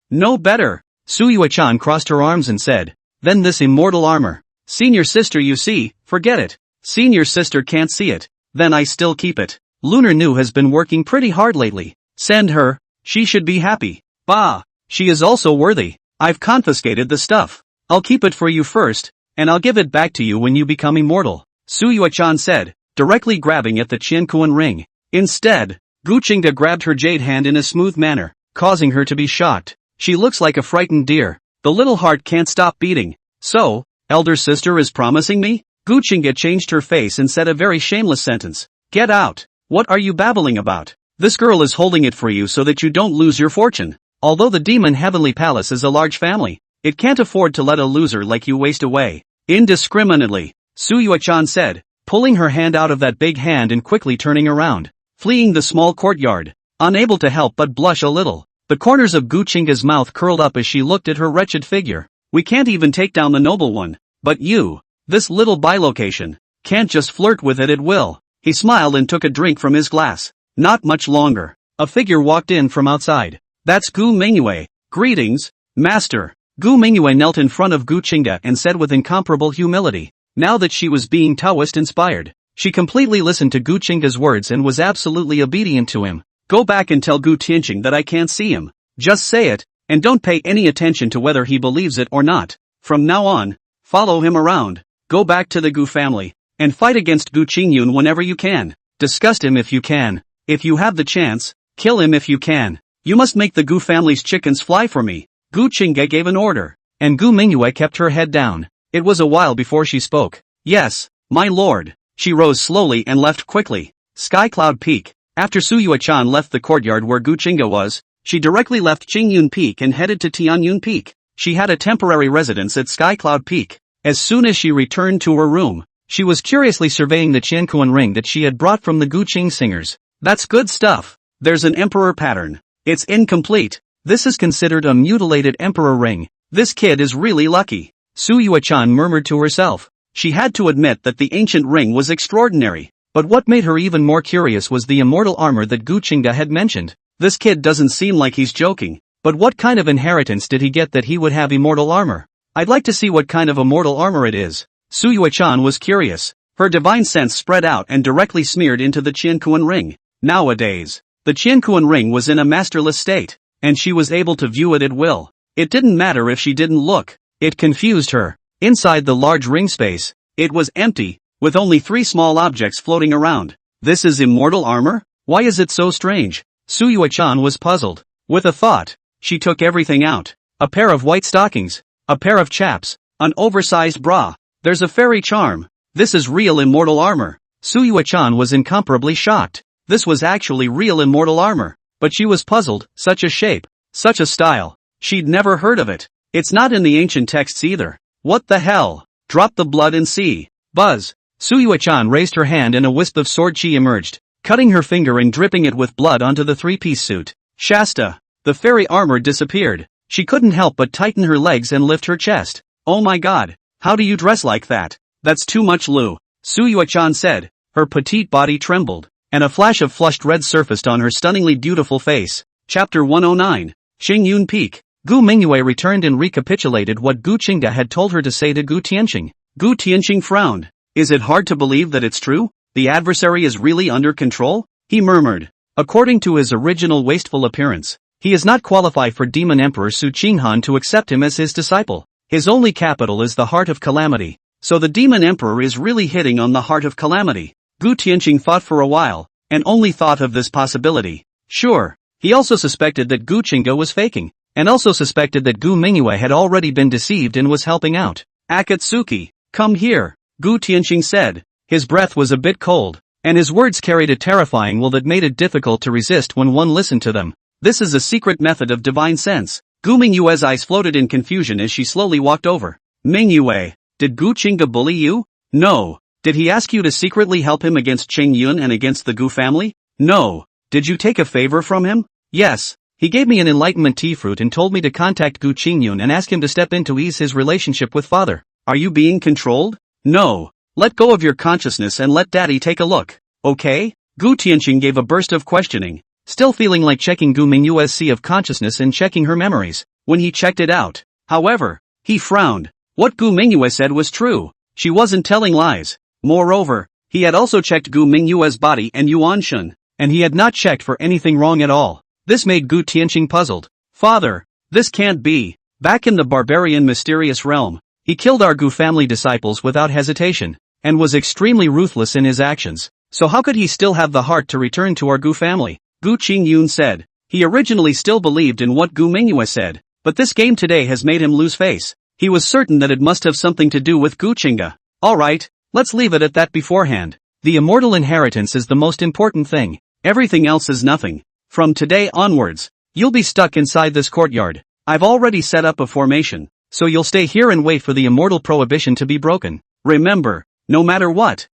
No better. Suyue-chan crossed her arms and said. Then this immortal armor. Senior sister, you see, forget it. Senior sister can't see it. Then I still keep it. Lunar New has been working pretty hard lately. Send her. She should be happy. Bah. She is also worthy. I've confiscated the stuff. I'll keep it for you first, and I'll give it back to you when you become immortal. Suyue-chan said, directly grabbing at the Qianquan ring. Instead, Gu Qingge grabbed her jade hand in a smooth manner, causing her to be shocked. She looks like a frightened deer. The little heart can't stop beating. So, elder sister is promising me? Gu Qingge changed her face and said a very shameless sentence. Get out. What are you babbling about? This girl is holding it for you so that you don't lose your fortune. Although the demon heavenly palace is a large family, it can't afford to let a loser like you waste away indiscriminately, Suyue-chan said, pulling her hand out of that big hand and quickly turning around, fleeing the small courtyard, unable to help but blush a little. The corners of Gu Qingge's mouth curled up as she looked at her wretched figure. We can't even take down the noble one. But you, this little bilocation, can't just flirt with it at will. He smiled and took a drink from his glass. Not much longer. A figure walked in from outside. That's Gu Qingge. Greetings, master. Gu Qingge knelt in front of Gu Qingge and said with incomparable humility. Now that she was being Taoist inspired, she completely listened to Gu Qingge's words and was absolutely obedient to him. Go back and tell Gu Qingge that I can't see him. Just say it, and don't pay any attention to whether he believes it or not. From now on, follow him around. Go back to the Gu family, and fight against Gu Qingyun whenever you can. Disgust him if you can. If you have the chance, kill him if you can. You must make the Gu family's chickens fly for me. Gu Qingge gave an order, and Gu Qingge kept her head down. It was a while before she spoke. Yes, my lord. She rose slowly and left quickly. Sky Cloud Peak. After Suyue-chan left the courtyard where Gu Qingge was, she directly left Qingyun Peak and headed to Tianyun Peak. She had a temporary residence at Sky Cloud Peak. As soon as she returned to her room, she was curiously surveying the Qianquan ring that she had brought from the Gu Qing singers. That's good stuff. There's an emperor pattern. It's incomplete. This is considered a mutilated emperor ring. This kid is really lucky. Suyue-chan murmured to herself. She had to admit that the ancient ring was extraordinary. But what made her even more curious was the immortal armor that Gu Qingge had mentioned. This kid doesn't seem like he's joking. But what kind of inheritance did he get that he would have immortal armor? I'd like to see what kind of immortal armor it is. Suyue-chan was curious. Her divine sense spread out and directly smeared into the Qianquan ring. Nowadays, the Qianquan ring was in a masterless state, and she was able to view it at will. It didn't matter if she didn't look. It confused her. Inside the large ring space, it was empty, with only 3 small objects floating around. This is immortal armor? Why is it so strange? Suyue-chan was puzzled. With a thought, she took everything out. A pair of white stockings, a pair of chaps, an oversized bra. There's a fairy charm. This is real immortal armor. Suyue-chan was incomparably shocked. This was actually real immortal armor. But she was puzzled. Such a shape, such a style. She'd never heard of it. It's not in the ancient texts either. What the hell? Drop the blood and see. Buzz! Suyue-chan raised her hand and a wisp of sword chi emerged, cutting her finger and dripping it with blood onto the three-piece suit. Shasta! The fairy armor disappeared. She couldn't help but tighten her legs and lift her chest. Oh my god! How do you dress like that? That's too much, Lu. Suyue-chan said. Her petite body trembled, and a flash of flushed red surfaced on her stunningly beautiful face. Chapter 109. Xingyun Peak. Gu Mingyue returned and recapitulated what Gu Qingge had told her to say to Gu Tianqing. Gu Tianqing frowned. Is it hard to believe that it's true? The adversary is really under control? He murmured. According to his original wasteful appearance, he is not qualified for Demon Emperor Su Qinghan to accept him as his disciple. His only capital is the Heart of Calamity. So the Demon Emperor is really hitting on the Heart of Calamity. Gu Tianqing thought for a while, and only thought of this possibility. Sure. He also suspected that Gu Qingge was faking, and also suspected that Gu Mingyue had already been deceived and was helping out. Akatsuki, come here, Gu Tianqing said. His breath was a bit cold, and his words carried a terrifying will that made it difficult to resist when one listened to them. This is a secret method of divine sense. Gu Mingyue's eyes floated in confusion as she slowly walked over. Mingyue, did Gu Qingge bully you? No. Did he ask you to secretly help him against Cheng Yun and against the Gu family? No. Did you take a favor from him? Yes. He gave me an enlightenment tea fruit and told me to contact Gu Qingyun and ask him to step in to ease his relationship with father. Are you being controlled? No. Let go of your consciousness and let daddy take a look. Okay? Gu Tianqing gave a burst of questioning, still feeling like checking Gu Mingyue's sea of consciousness and checking her memories. When he checked it out, however, he frowned. What Gu Mingyue said was true. She wasn't telling lies. Moreover, he had also checked Gu Mingyue's body and Yuan Shun, and he had not checked for anything wrong at all. This made Gu Tianqing puzzled. Father, this can't be. Back in the barbarian mysterious realm, he killed our Gu family disciples without hesitation, and was extremely ruthless in his actions. So how could he still have the heart to return to our Gu family? Gu Qingyun said. He originally still believed in what Gu Mingyue said, but this game today has made him lose face. He was certain that it must have something to do with Gu Qingge. Alright, let's leave it at that beforehand. The immortal inheritance is the most important thing. Everything else is nothing. From today onwards, you'll be stuck inside this courtyard. I've already set up a formation, so you'll stay here and wait for the immortal prohibition to be broken. Remember, no matter what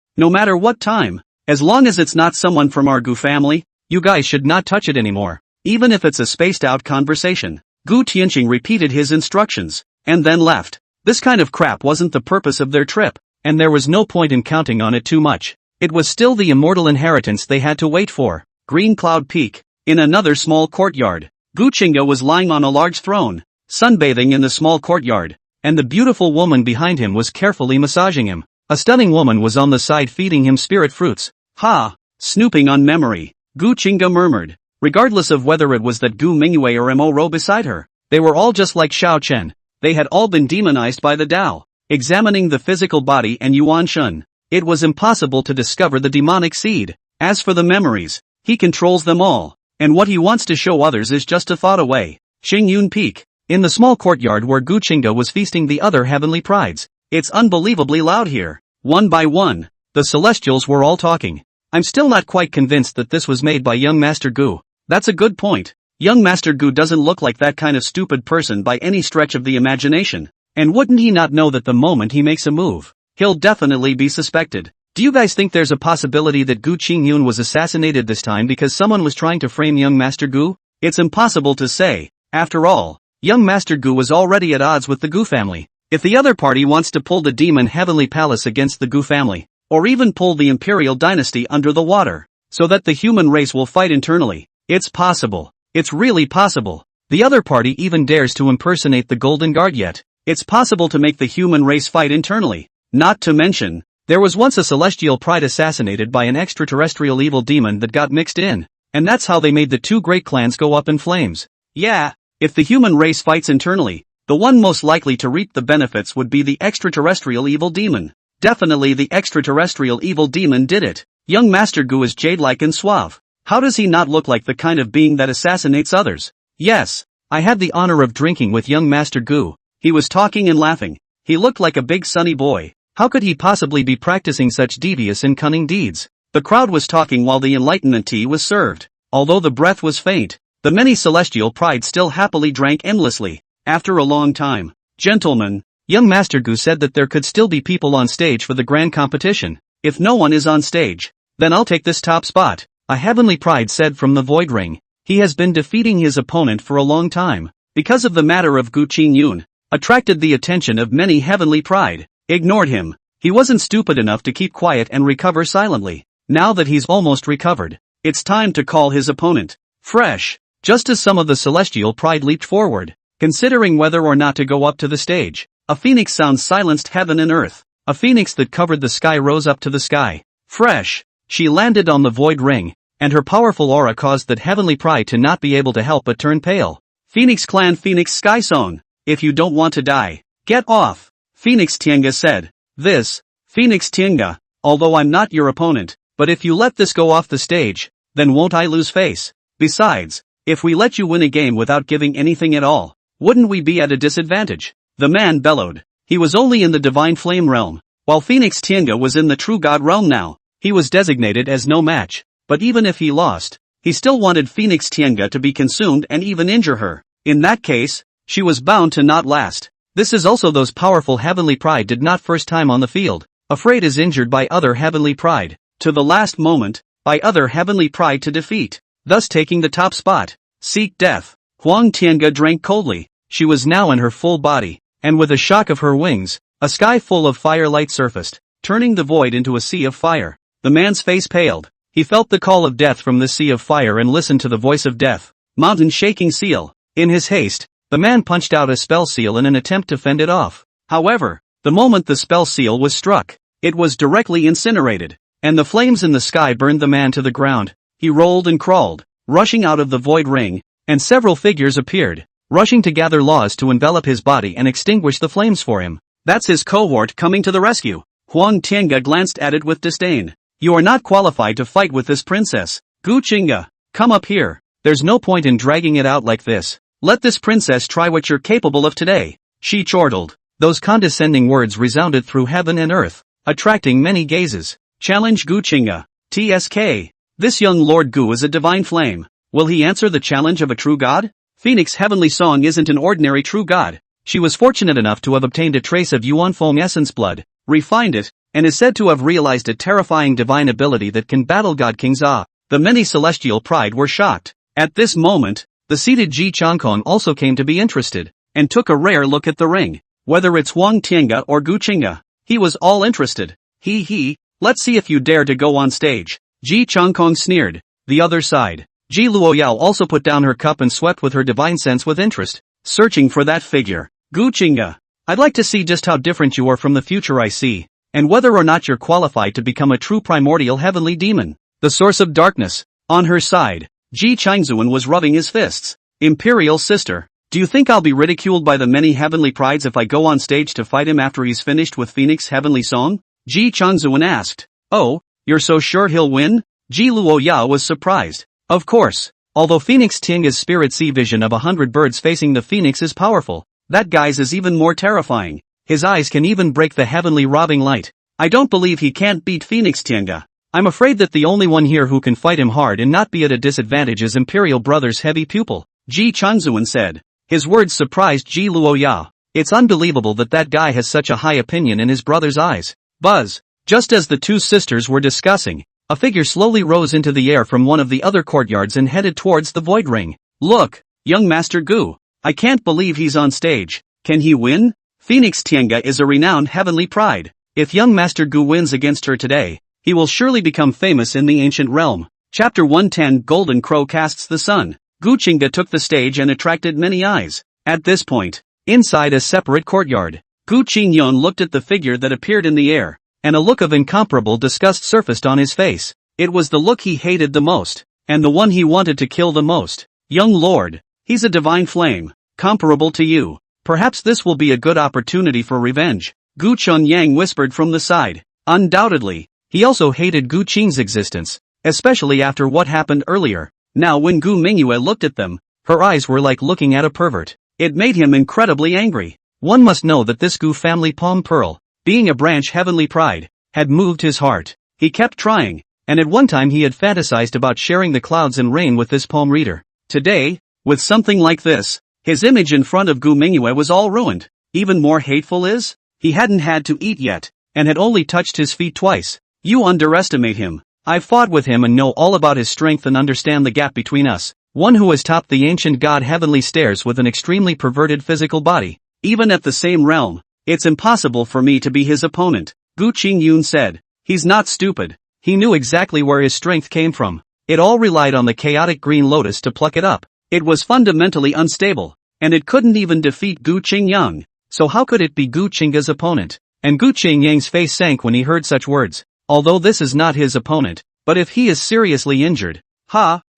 time, as long as it's not someone from our Gu family, you guys should not touch it anymore. Even if it's a spaced out conversation. Gu Tianqing repeated his instructions, and then left. This kind of crap wasn't the purpose of their trip, and there was no point in counting on it too much. It was still the immortal inheritance they had to wait for. Green Cloud Peak. In another small courtyard, Gu Qingge was lying on a large throne, sunbathing in the small courtyard, and the beautiful woman behind him was carefully massaging him. A stunning woman was on the side feeding him spirit fruits. Ha! Snooping on memory, Gu Qingge murmured. Regardless of whether it was that Gu Mingyue or Mo beside her, they were all just like Xiao Chen. They had all been demonized by the Tao. Examining the physical body and Yuan Shun, it was impossible to discover the demonic seed. As for the memories, he controls them all, and what he wants to show others is just a thought away. Xingyun Peak. In the small courtyard where Gu Qingge was feasting the other heavenly prides. It's unbelievably loud here. One by one, the celestials were all talking. I'm still not quite convinced that this was made by young Master Gu. That's a good point. Young Master Gu doesn't look like that kind of stupid person by any stretch of the imagination. And wouldn't he not know that the moment he makes a move, he'll definitely be suspected? Do you guys think there's a possibility that Gu Qingyun was assassinated this time because someone was trying to frame young Master Gu? It's impossible to say. After all, young Master Gu was already at odds with the Gu family. If the other party wants to pull the demon heavenly palace against the Gu family, or even pull the imperial dynasty under the water, so that the human race will fight internally, it's possible. It's really possible. The other party even dares to impersonate the Golden Guard yet. It's possible to make the human race fight internally. Not to mention, there was once a celestial pride assassinated by an extraterrestrial evil demon that got mixed in, and that's how they made the two great clans go up in flames. Yeah, if the human race fights internally, the one most likely to reap the benefits would be the extraterrestrial evil demon. Definitely the extraterrestrial evil demon did it. Young Master Gu is jade-like and suave. How does he not look like the kind of being that assassinates others? Yes, I had the honor of drinking with young Master Gu. He was talking and laughing. He looked like a big sunny boy. How could he possibly be practicing such devious and cunning deeds? The crowd was talking while the enlightenment tea was served. Although the breath was faint, the many celestial pride still happily drank endlessly. After a long time, gentlemen, Young Master Gu said that there could still be people on stage for the grand competition. If no one is on stage, then I'll take this top spot, a heavenly pride said from the void ring. He has been defeating his opponent for a long time. Because of the matter of Gu Qingge, attracted the attention of many heavenly pride, ignored him. He wasn't stupid enough to keep quiet and recover silently. Now that he's almost recovered, it's time to call his opponent. Fresh. Just as some of the celestial pride leaped forward, considering whether or not to go up to the stage, a phoenix sound silenced heaven and earth. A phoenix that covered the sky rose up to the sky. Fresh. She landed on the void ring, and her powerful aura caused that heavenly pride to not be able to help but turn pale. Phoenix Clan Phoenix Sky Zone, if you don't want to die, get off. Phoenix Qingge said. This, Phoenix Qingge, although I'm not your opponent, but if you let this go off the stage, then won't I lose face? Besides, if we let you win a game without giving anything at all, wouldn't we be at a disadvantage? The man bellowed. He was only in the divine flame realm, while Phoenix Qingge was in the true god realm now. He was designated as no match, but even if he lost, he still wanted Phoenix Qingge to be consumed and even injure her. In that case, she was bound to not last. This is also those powerful heavenly pride did not first time on the field, afraid is injured by other heavenly pride, to the last moment, by other heavenly pride to defeat, thus taking the top spot. Seek death. Huang Tiange drank coldly. She was now in her full body, and with a shock of her wings, a sky full of firelight surfaced, turning the void into a sea of fire. The man's face paled. He felt the call of death from this sea of fire and listened to the voice of death. Mountain shaking seal. In his haste, the man punched out a spell seal in an attempt to fend it off. However, the moment the spell seal was struck, it was directly incinerated, and the flames in the sky burned the man to the ground. He rolled and crawled, rushing out of the void ring, and several figures appeared, rushing to gather laws to envelop his body and extinguish the flames for him. That's his cohort coming to the rescue. Huang Tiange glanced at it with disdain. You are not qualified to fight with this princess. Gu Qingge, come up here. There's no point in dragging it out like this. Let this princess try what you're capable of today. She chortled. Those condescending words resounded through heaven and earth, attracting many gazes. Challenge Gu Qingge. TSK. This young Lord Gu is a divine flame. Will he answer the challenge of a true god? Phoenix Heavenly Song isn't an ordinary true god. She was fortunate enough to have obtained a trace of Yuan Feng essence blood, refined it, and is said to have realized a terrifying divine ability that can battle God King Za. The many celestial pride were shocked. At this moment, the seated Ji Changkong also came to be interested, and took a rare look at the ring. Whether it's Huang Tiange or Gu Qingge, he was all interested. Hehe, let's see if you dare to go on stage. Ji Changkong sneered. The other side. Ji Luoyao also put down her cup and swept with her divine sense with interest, searching for that figure. Gu Qingge, I'd like to see just how different you are from the future I see, and whether or not you're qualified to become a true primordial heavenly demon. The source of darkness. On her side, Ji Changzuan was rubbing his fists. Imperial sister, do you think I'll be ridiculed by the many heavenly prides if I go on stage to fight him after he's finished with Phoenix Heavenly Song? Ji Changzuan asked. Oh, you're so sure he'll win? Ji Luoyao was surprised. Of course. Although Phoenix Qingge's spirit sea vision of 100 birds facing the phoenix is powerful, that guy's is even more terrifying. His eyes can even break the heavenly robbing light. I don't believe he can't beat Phoenix Qingge. I'm afraid that the only one here who can fight him hard and not be at a disadvantage is Imperial Brother's heavy pupil, Ji Changzuan said. His words surprised Ji Luoyao. It's unbelievable that that guy has such a high opinion in his brother's eyes. Buzz. Just as the two sisters were discussing, a figure slowly rose into the air from one of the other courtyards and headed towards the void ring. Look, young Master Gu. I can't believe he's on stage. Can he win? Phoenix Qingge is a renowned heavenly pride. If young Master Gu wins against her today, he will surely become famous in the ancient realm. Chapter 110 Golden Crow Casts the Sun. Gu Qingge took the stage and attracted many eyes. At this point, inside a separate courtyard, Gu Qingye looked at the figure that appeared in the air, and a look of incomparable disgust surfaced on his face. It was the look he hated the most, and the one he wanted to kill the most. Young lord, he's a divine flame, comparable to you. Perhaps this will be a good opportunity for revenge. Gu Chunyang whispered from the side. Undoubtedly, he also hated Gu Qingge's existence, especially after what happened earlier. Now when Gu Mingyue looked at them, her eyes were like looking at a pervert. It made him incredibly angry. One must know that this Gu family Palm Pearl, being a branch heavenly pride, had moved his heart. He kept trying, and at one time he had fantasized about sharing the clouds and rain with this palm reader. Today, with something like this, his image in front of Gu Mingyue was all ruined. Even more hateful is? He hadn't had to eat yet, and had only touched his feet twice. You underestimate him. I've fought with him and know all about his strength and understand the gap between us. One who has topped the ancient god heavenly stairs with an extremely perverted physical body. Even at the same realm, it's impossible for me to be his opponent, Gu Qingge said. He's not stupid. He knew exactly where his strength came from. It all relied on the chaotic green lotus to pluck it up. It was fundamentally unstable, and it couldn't even defeat Gu Qingge. So how could it be Gu Qingge's opponent? And Gu Qingge's face sank when he heard such words. Although this is not his opponent, but if he is seriously injured,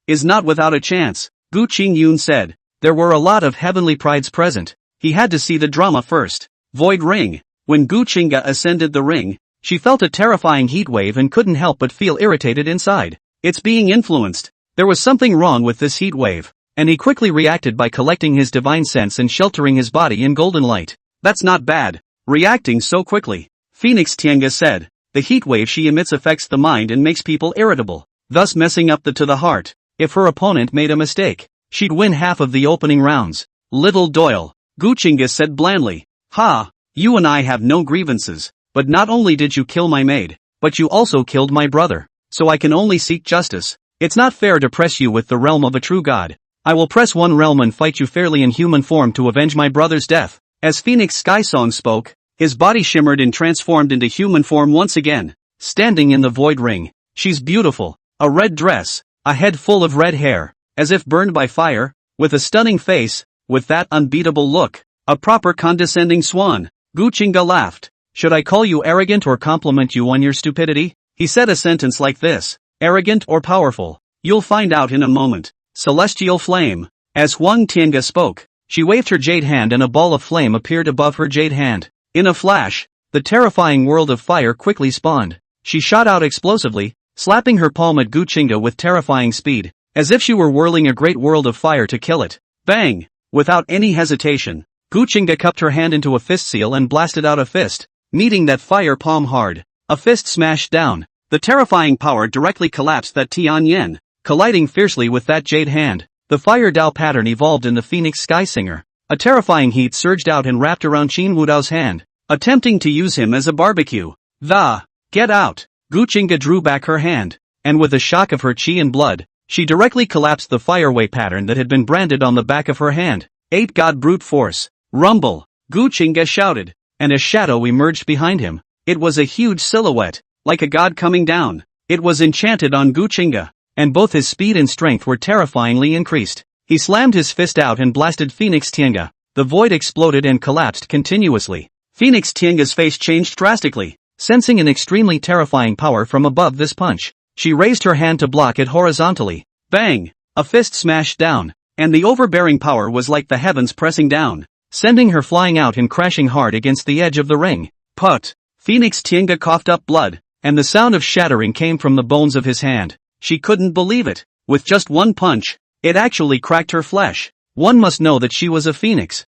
is not without a chance, Gu Qingge said. There were a lot of heavenly prides present. He had to see the drama first. Void ring. When Gu Qingge ascended the ring, she felt a terrifying heat wave and couldn't help but feel irritated inside. It's being influenced. There was something wrong with this heat wave, and he quickly reacted by collecting his divine sense and sheltering his body in golden light. That's not bad. Reacting so quickly, Phoenix Tiange said. The heat wave she emits affects the mind and makes people irritable, thus messing up to the heart. If her opponent made a mistake, she'd win half of the opening rounds. Little Doyle, Gu Qingge said blandly. You and I have no grievances, but not only did you kill my maid, but you also killed my brother. So I can only seek justice. It's not fair to press you with the realm of a true god. I will press one realm and fight you fairly in human form to avenge my brother's death. As Phoenix Skysong spoke, his body shimmered and transformed into human form once again. Standing in the void ring, she's beautiful. A red dress, a head full of red hair, as if burned by fire, with a stunning face, with that unbeatable look, a proper condescending swan. Gu Qingge laughed. Should I call you arrogant or compliment you on your stupidity? He said a sentence like this. Arrogant or powerful? You'll find out in a moment. Celestial flame. As Huang Tiange spoke, she waved her jade hand and a ball of flame appeared above her jade hand. In a flash, the terrifying world of fire quickly spawned. She shot out explosively, slapping her palm at Gu Qingge with terrifying speed, as if she were whirling a great world of fire to kill it. Bang! Without any hesitation, Gu Qingge cupped her hand into a fist seal and blasted out a fist, meeting that fire palm hard. A fist smashed down. The terrifying power directly collapsed that Tianyan, colliding fiercely with that jade hand. The fire Dao pattern evolved in the Phoenix Sky Singer. A terrifying heat surged out and wrapped around Qin Wudao's hand, attempting to use him as a barbecue. Get out! Gu Qingge drew back her hand, and with a shock of her chi and blood, she directly collapsed the fireway pattern that had been branded on the back of her hand. 8 God brute force. Rumble! Gu Qingge shouted, and a shadow emerged behind him. It was a huge silhouette, like a god coming down. It was enchanted on Gu Qingge, and both his speed and strength were terrifyingly increased. He slammed his fist out and blasted Phoenix Tiange. The void exploded and collapsed continuously. Phoenix Tiange's face changed drastically, sensing an extremely terrifying power from above this punch. She raised her hand to block it horizontally. Bang! A fist smashed down, and the overbearing power was like the heavens pressing down, sending her flying out and crashing hard against the edge of the ring. Put! Phoenix Tiange coughed up blood, and the sound of shattering came from the bones of his hand. She couldn't believe it. With just one punch, it actually cracked her flesh. One must know that she was a phoenix.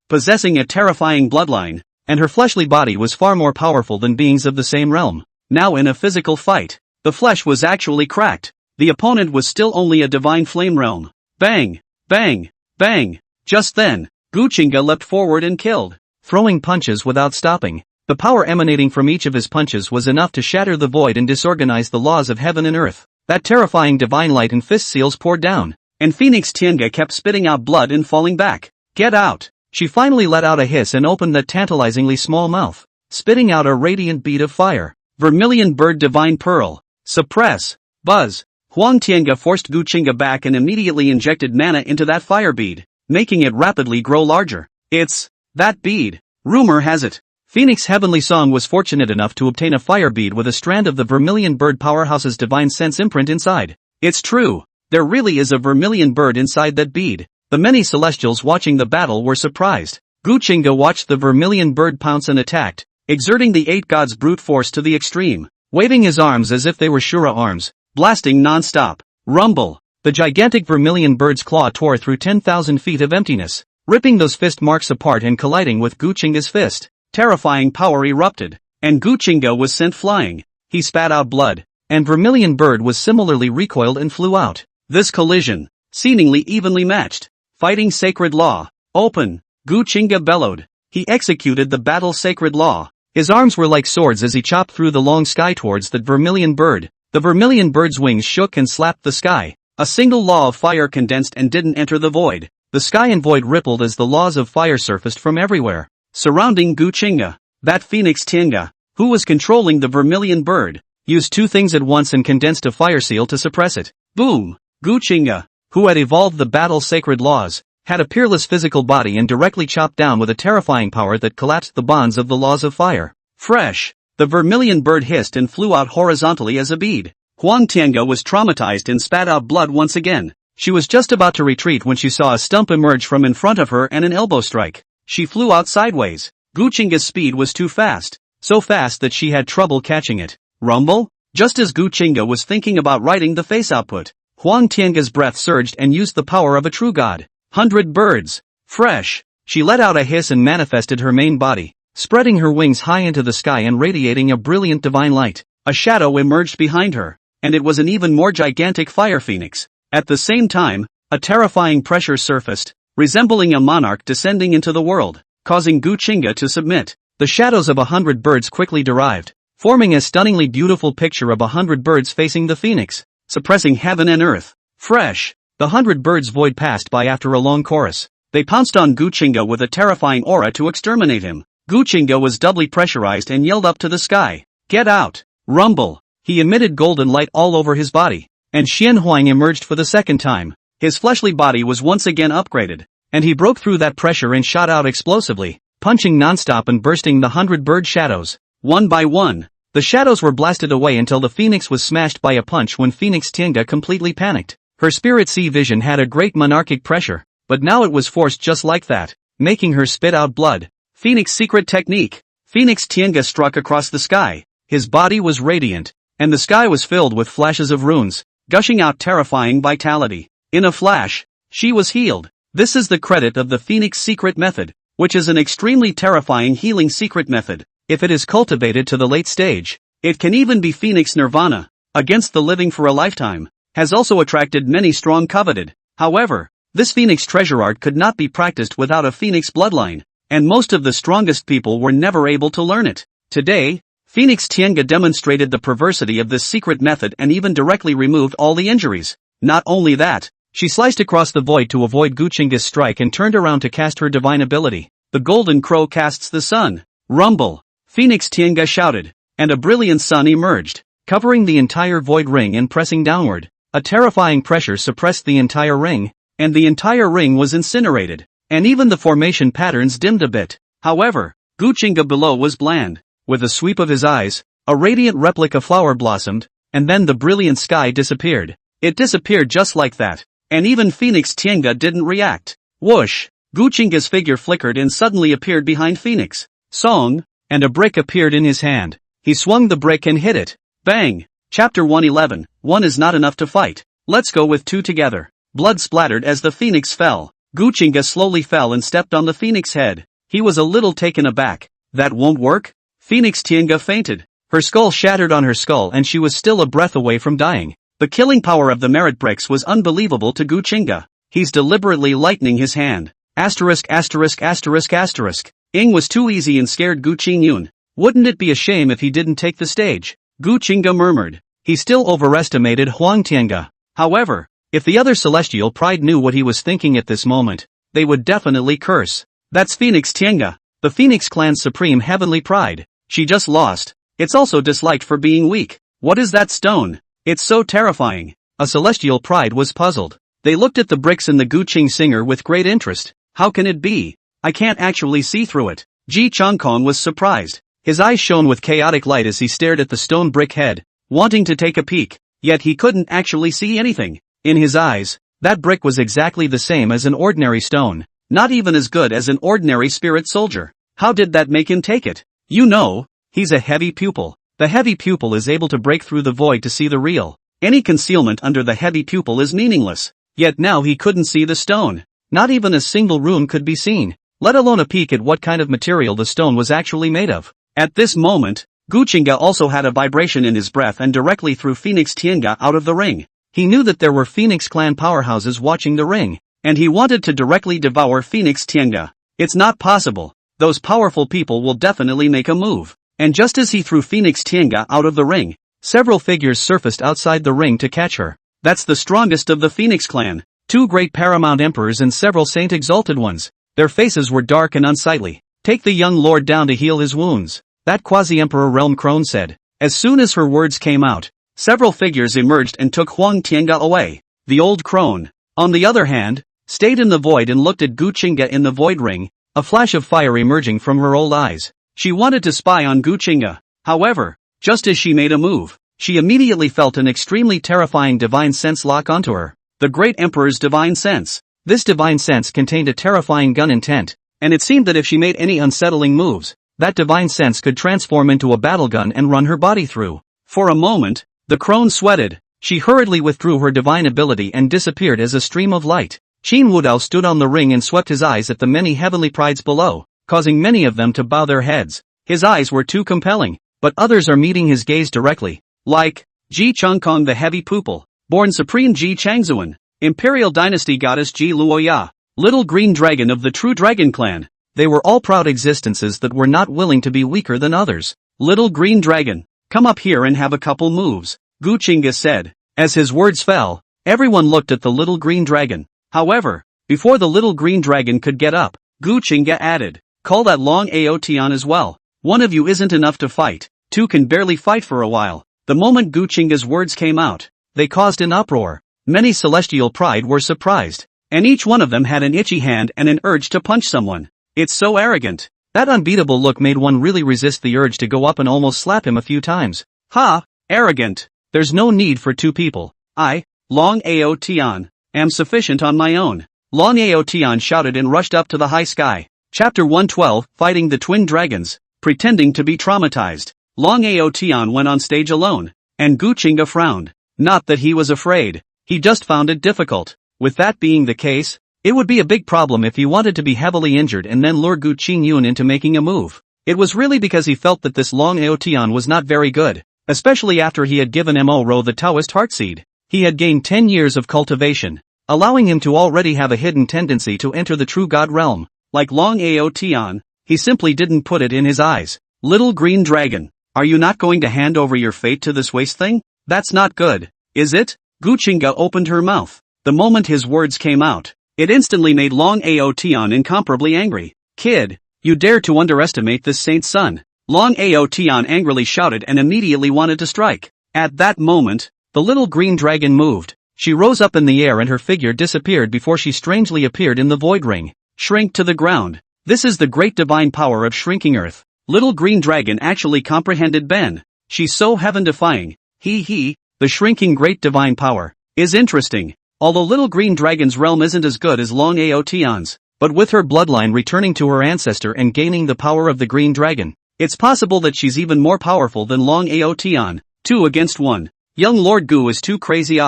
Possessing a terrifying bloodline, and her fleshly body was far more powerful than beings of the same realm. Now in a physical fight, the flesh was actually cracked. The opponent was still only a divine flame realm. Bang! Bang! Bang! Just then, Gu Qingge leapt forward and killed, throwing punches without stopping. The power emanating from each of his punches was enough to shatter the void and disorganize the laws of heaven and earth. That terrifying divine light and fist seals poured down, and Phoenix Tiange kept spitting out blood and falling back. Get out! She finally let out a hiss and opened that tantalizingly small mouth, spitting out a radiant bead of fire. Vermilion bird divine pearl. Suppress. Buzz. Huang Tiange forced Gu Qingge back and immediately injected mana into that fire bead, making it rapidly grow larger. It's that bead. Rumor has it, Phoenix Heavenly Song was fortunate enough to obtain a fire bead with a strand of the Vermilion Bird Powerhouse's divine sense imprint inside. It's true, there really is a vermilion bird inside that bead. The many celestials watching the battle were surprised. Gu Qingge watched the vermilion bird pounce and attacked, exerting the 8 gods' brute force to the extreme, waving his arms as if they were Shura arms, blasting non-stop. Rumble! The gigantic vermilion bird's claw tore through 10,000 feet of emptiness, ripping those fist marks apart and colliding with Gu Qingge's fist. Terrifying power erupted, and Gu Qingge was sent flying. He spat out blood, and Vermilion Bird was similarly recoiled and flew out. This collision, seemingly evenly matched. Fighting sacred law. Open! Gu Qingge bellowed. He executed the battle-sacred law. His arms were like swords as he chopped through the long sky towards the vermilion bird. The vermilion bird's wings shook and slapped the sky. A single law of fire condensed and didn't enter the void. The sky and void rippled as the laws of fire surfaced from everywhere, surrounding Gu Qingge. That Phoenix Qingge, who was controlling the vermilion bird, used two things at once and condensed a fire seal to suppress it. Boom! Gu Qingge, who had evolved the battle-sacred laws, had a peerless physical body and directly chopped down with a terrifying power that collapsed the bonds of the laws of fire. Fresh! The vermilion bird hissed and flew out horizontally as a bead. Huang Tiange was traumatized and spat out blood once again. She was just about to retreat when she saw a stump emerge from in front of her and an elbow strike. She flew out sideways. Gu Qingge's speed was too fast, so fast that she had trouble catching it. Rumble? Just as Gu Qingge was thinking about writing the face output, Huang Tiange's breath surged and used the power of a true god. 100 birds. Fresh. She let out a hiss and manifested her main body, spreading her wings high into the sky and radiating a brilliant divine light. A shadow emerged behind her, and it was an even more gigantic fire phoenix. At the same time, a terrifying pressure surfaced, resembling a monarch descending into the world, causing Gu Qingge to submit. The shadows of 100 birds quickly derived, forming a stunningly beautiful picture of 100 birds facing the phoenix, suppressing heaven and earth. Fresh. The 100 birds void passed by after a long chorus. They pounced on Gu Qingge with a terrifying aura to exterminate him. Gu Qingge was doubly pressurized and yelled up to the sky. Get out! Rumble! He emitted golden light all over his body, and Xian Huang emerged for the second time. His fleshly body was once again upgraded, and he broke through that pressure and shot out explosively, punching nonstop and bursting the 100 bird shadows. One by one, the shadows were blasted away until the phoenix was smashed by a punch when Phoenix Qingge completely panicked. Her spirit sea vision had a great monarchic pressure, but now it was forced just like that, making her spit out blood. Phoenix secret technique. Phoenix Qingge struck across the sky. His body was radiant, and the sky was filled with flashes of runes, gushing out terrifying vitality. In a flash, she was healed. This is the credit of the Phoenix secret method, which is an extremely terrifying healing secret method. If it is cultivated to the late stage, it can even be Phoenix Nirvana, against the living for a lifetime, has also attracted many strong coveted. However, this Phoenix treasure art could not be practiced without a Phoenix bloodline, and most of the strongest people were never able to learn it. Today, Phoenix Qingge demonstrated the perversity of this secret method and even directly removed all the injuries. Not only that, she sliced across the void to avoid Gu Qingge's strike and turned around to cast her divine ability. The golden crow casts the sun. Rumble! Phoenix Qingge shouted, and a brilliant sun emerged, covering the entire void ring and pressing downward. A terrifying pressure suppressed the entire ring, and the entire ring was incinerated, and even the formation patterns dimmed a bit. However, Gu Qingge below was bland. With a sweep of his eyes, a radiant replica flower blossomed, and then the brilliant sky disappeared. It disappeared just like that, and even Phoenix Qingge didn't react. Whoosh! Gu Qingge's figure flickered and suddenly appeared behind Phoenix. Song! And a brick appeared in his hand. He swung the brick and hit it. Bang! Chapter 111, One is not enough to fight. Let's go with two together. Blood splattered as the phoenix fell. Gu Qingge slowly fell and stepped on the phoenix head. He was a little taken aback. That won't work? Phoenix Qingge fainted. Her skull shattered on her skull and she was still a breath away from dying. The killing power of the merit bricks was unbelievable to Gu Qingge. He's deliberately lightening his hand. Asterisk asterisk asterisk asterisk. Ing was too easy and scared Gu Qingge. Wouldn't it be a shame if he didn't take the stage? Gu Qingge murmured. He still overestimated Huang Tiange. However, if the other celestial pride knew what he was thinking at this moment, they would definitely curse. That's Phoenix Qingge, the Phoenix clan's supreme heavenly pride. She just lost. It's also disliked for being weak. What is that stone? It's so terrifying. A celestial pride was puzzled. They looked at the bricks in the Gu Qingge singer with great interest. How can it be? I can't actually see through it. Ji Changkong was surprised. His eyes shone with chaotic light as he stared at the stone brick head, wanting to take a peek, yet he couldn't actually see anything. In his eyes, that brick was exactly the same as an ordinary stone, not even as good as an ordinary spirit soldier. How did that make him take it? You know, he's a heavy pupil. The heavy pupil is able to break through the void to see the real. Any concealment under the heavy pupil is meaningless. Yet now he couldn't see the stone. Not even a single rune could be seen, let alone a peek at what kind of material the stone was actually made of. At this moment, Gu Qingge also had a vibration in his breath and directly threw Phoenix Qingge out of the ring. He knew that there were Phoenix clan powerhouses watching the ring, and he wanted to directly devour Phoenix Qingge. It's not possible. those powerful people will definitely make a move. And just as he threw Phoenix Tiange out of the ring, several figures surfaced outside the ring to catch her. That's the strongest of the Phoenix clan, 2 great paramount emperors and several saint exalted ones. Their faces were dark and unsightly. Take the young lord down to heal his wounds, that quasi-emperor Realm Crone said. As soon as her words came out, several figures emerged and took Huang Tiange away. The old crone, on the other hand, stayed in the void and looked at Gu Qingge in the void ring, a flash of fire emerging from her old eyes. She wanted to spy on Gu Qingge. However, just as she made a move, she immediately felt an extremely terrifying divine sense lock onto her. The great emperor's divine sense. This divine sense contained a terrifying gun intent, and it seemed that if she made any unsettling moves, that divine sense could transform into a battle gun and run her body through. For a moment, the crone sweated. She hurriedly withdrew her divine ability and disappeared as a stream of light. Qin Wudao stood on the ring and swept his eyes at the many heavenly prides below, causing many of them to bow their heads. His eyes were too compelling, but others are meeting his gaze directly. Like, Ji Changkong the heavy pupil, born supreme Ji Changzuan, imperial dynasty goddess Ji Luoya, little green dragon of the true dragon clan. They were all proud existences that were not willing to be weaker than others. Little green dragon, come up here and have a couple moves, Gu Qingge said. As his words fell, everyone looked at the little green dragon. However, before the little green dragon could get up, Gu Qingge added, call that long Aotian as well. One of you isn't enough to fight, 2 can barely fight for a while. The moment Gu Qingge's words came out, they caused an uproar. Many celestial pride were surprised, and each one of them had an itchy hand and an urge to punch someone. It's so arrogant. That unbeatable look made one really resist the urge to go up and almost slap him a few times. Ha! Arrogant. There's no need for 2 people. I, Long Aotian, am sufficient on my own. Long Aotian shouted and rushed up to the high sky. Chapter 112, Fighting the Twin Dragons. Pretending to be traumatized, Long Aotian went on stage alone, and Gu Qingge frowned. Not that he was afraid, he just found it difficult. With that being the case, it would be a big problem if he wanted to be heavily injured and then lure Gu Qingyun into making a move. It was really because he felt that this Long Aotian was not very good, especially after he had given Mo Ro the Taoist Heartseed. He had gained 10 years of cultivation, allowing him to already have a hidden tendency to enter the true god realm. Like Long Aotian, he simply didn't put it in his eyes. Little green dragon, are you not going to hand over your fate to this waste thing? That's not good, is it? Gu Qingge opened her mouth. The moment his words came out, it instantly made Long Aotian incomparably angry. Kid, you dare to underestimate this saint's son. Long Aotian angrily shouted and immediately wanted to strike. At that moment, the little green dragon moved. She rose up in the air and her figure disappeared before she strangely appeared in the void ring. Shrink to the ground. This is the great divine power of shrinking earth. Little green dragon actually comprehended Ben. She's so heaven-defying. Hehe, the shrinking great divine power is interesting. Although little green dragon's realm isn't as good as Long Aotian's, but with her bloodline returning to her ancestor and gaining the power of the green dragon, it's possible that she's even more powerful than Long Aotian. 2 against 1. Young Lord Gu is too crazy.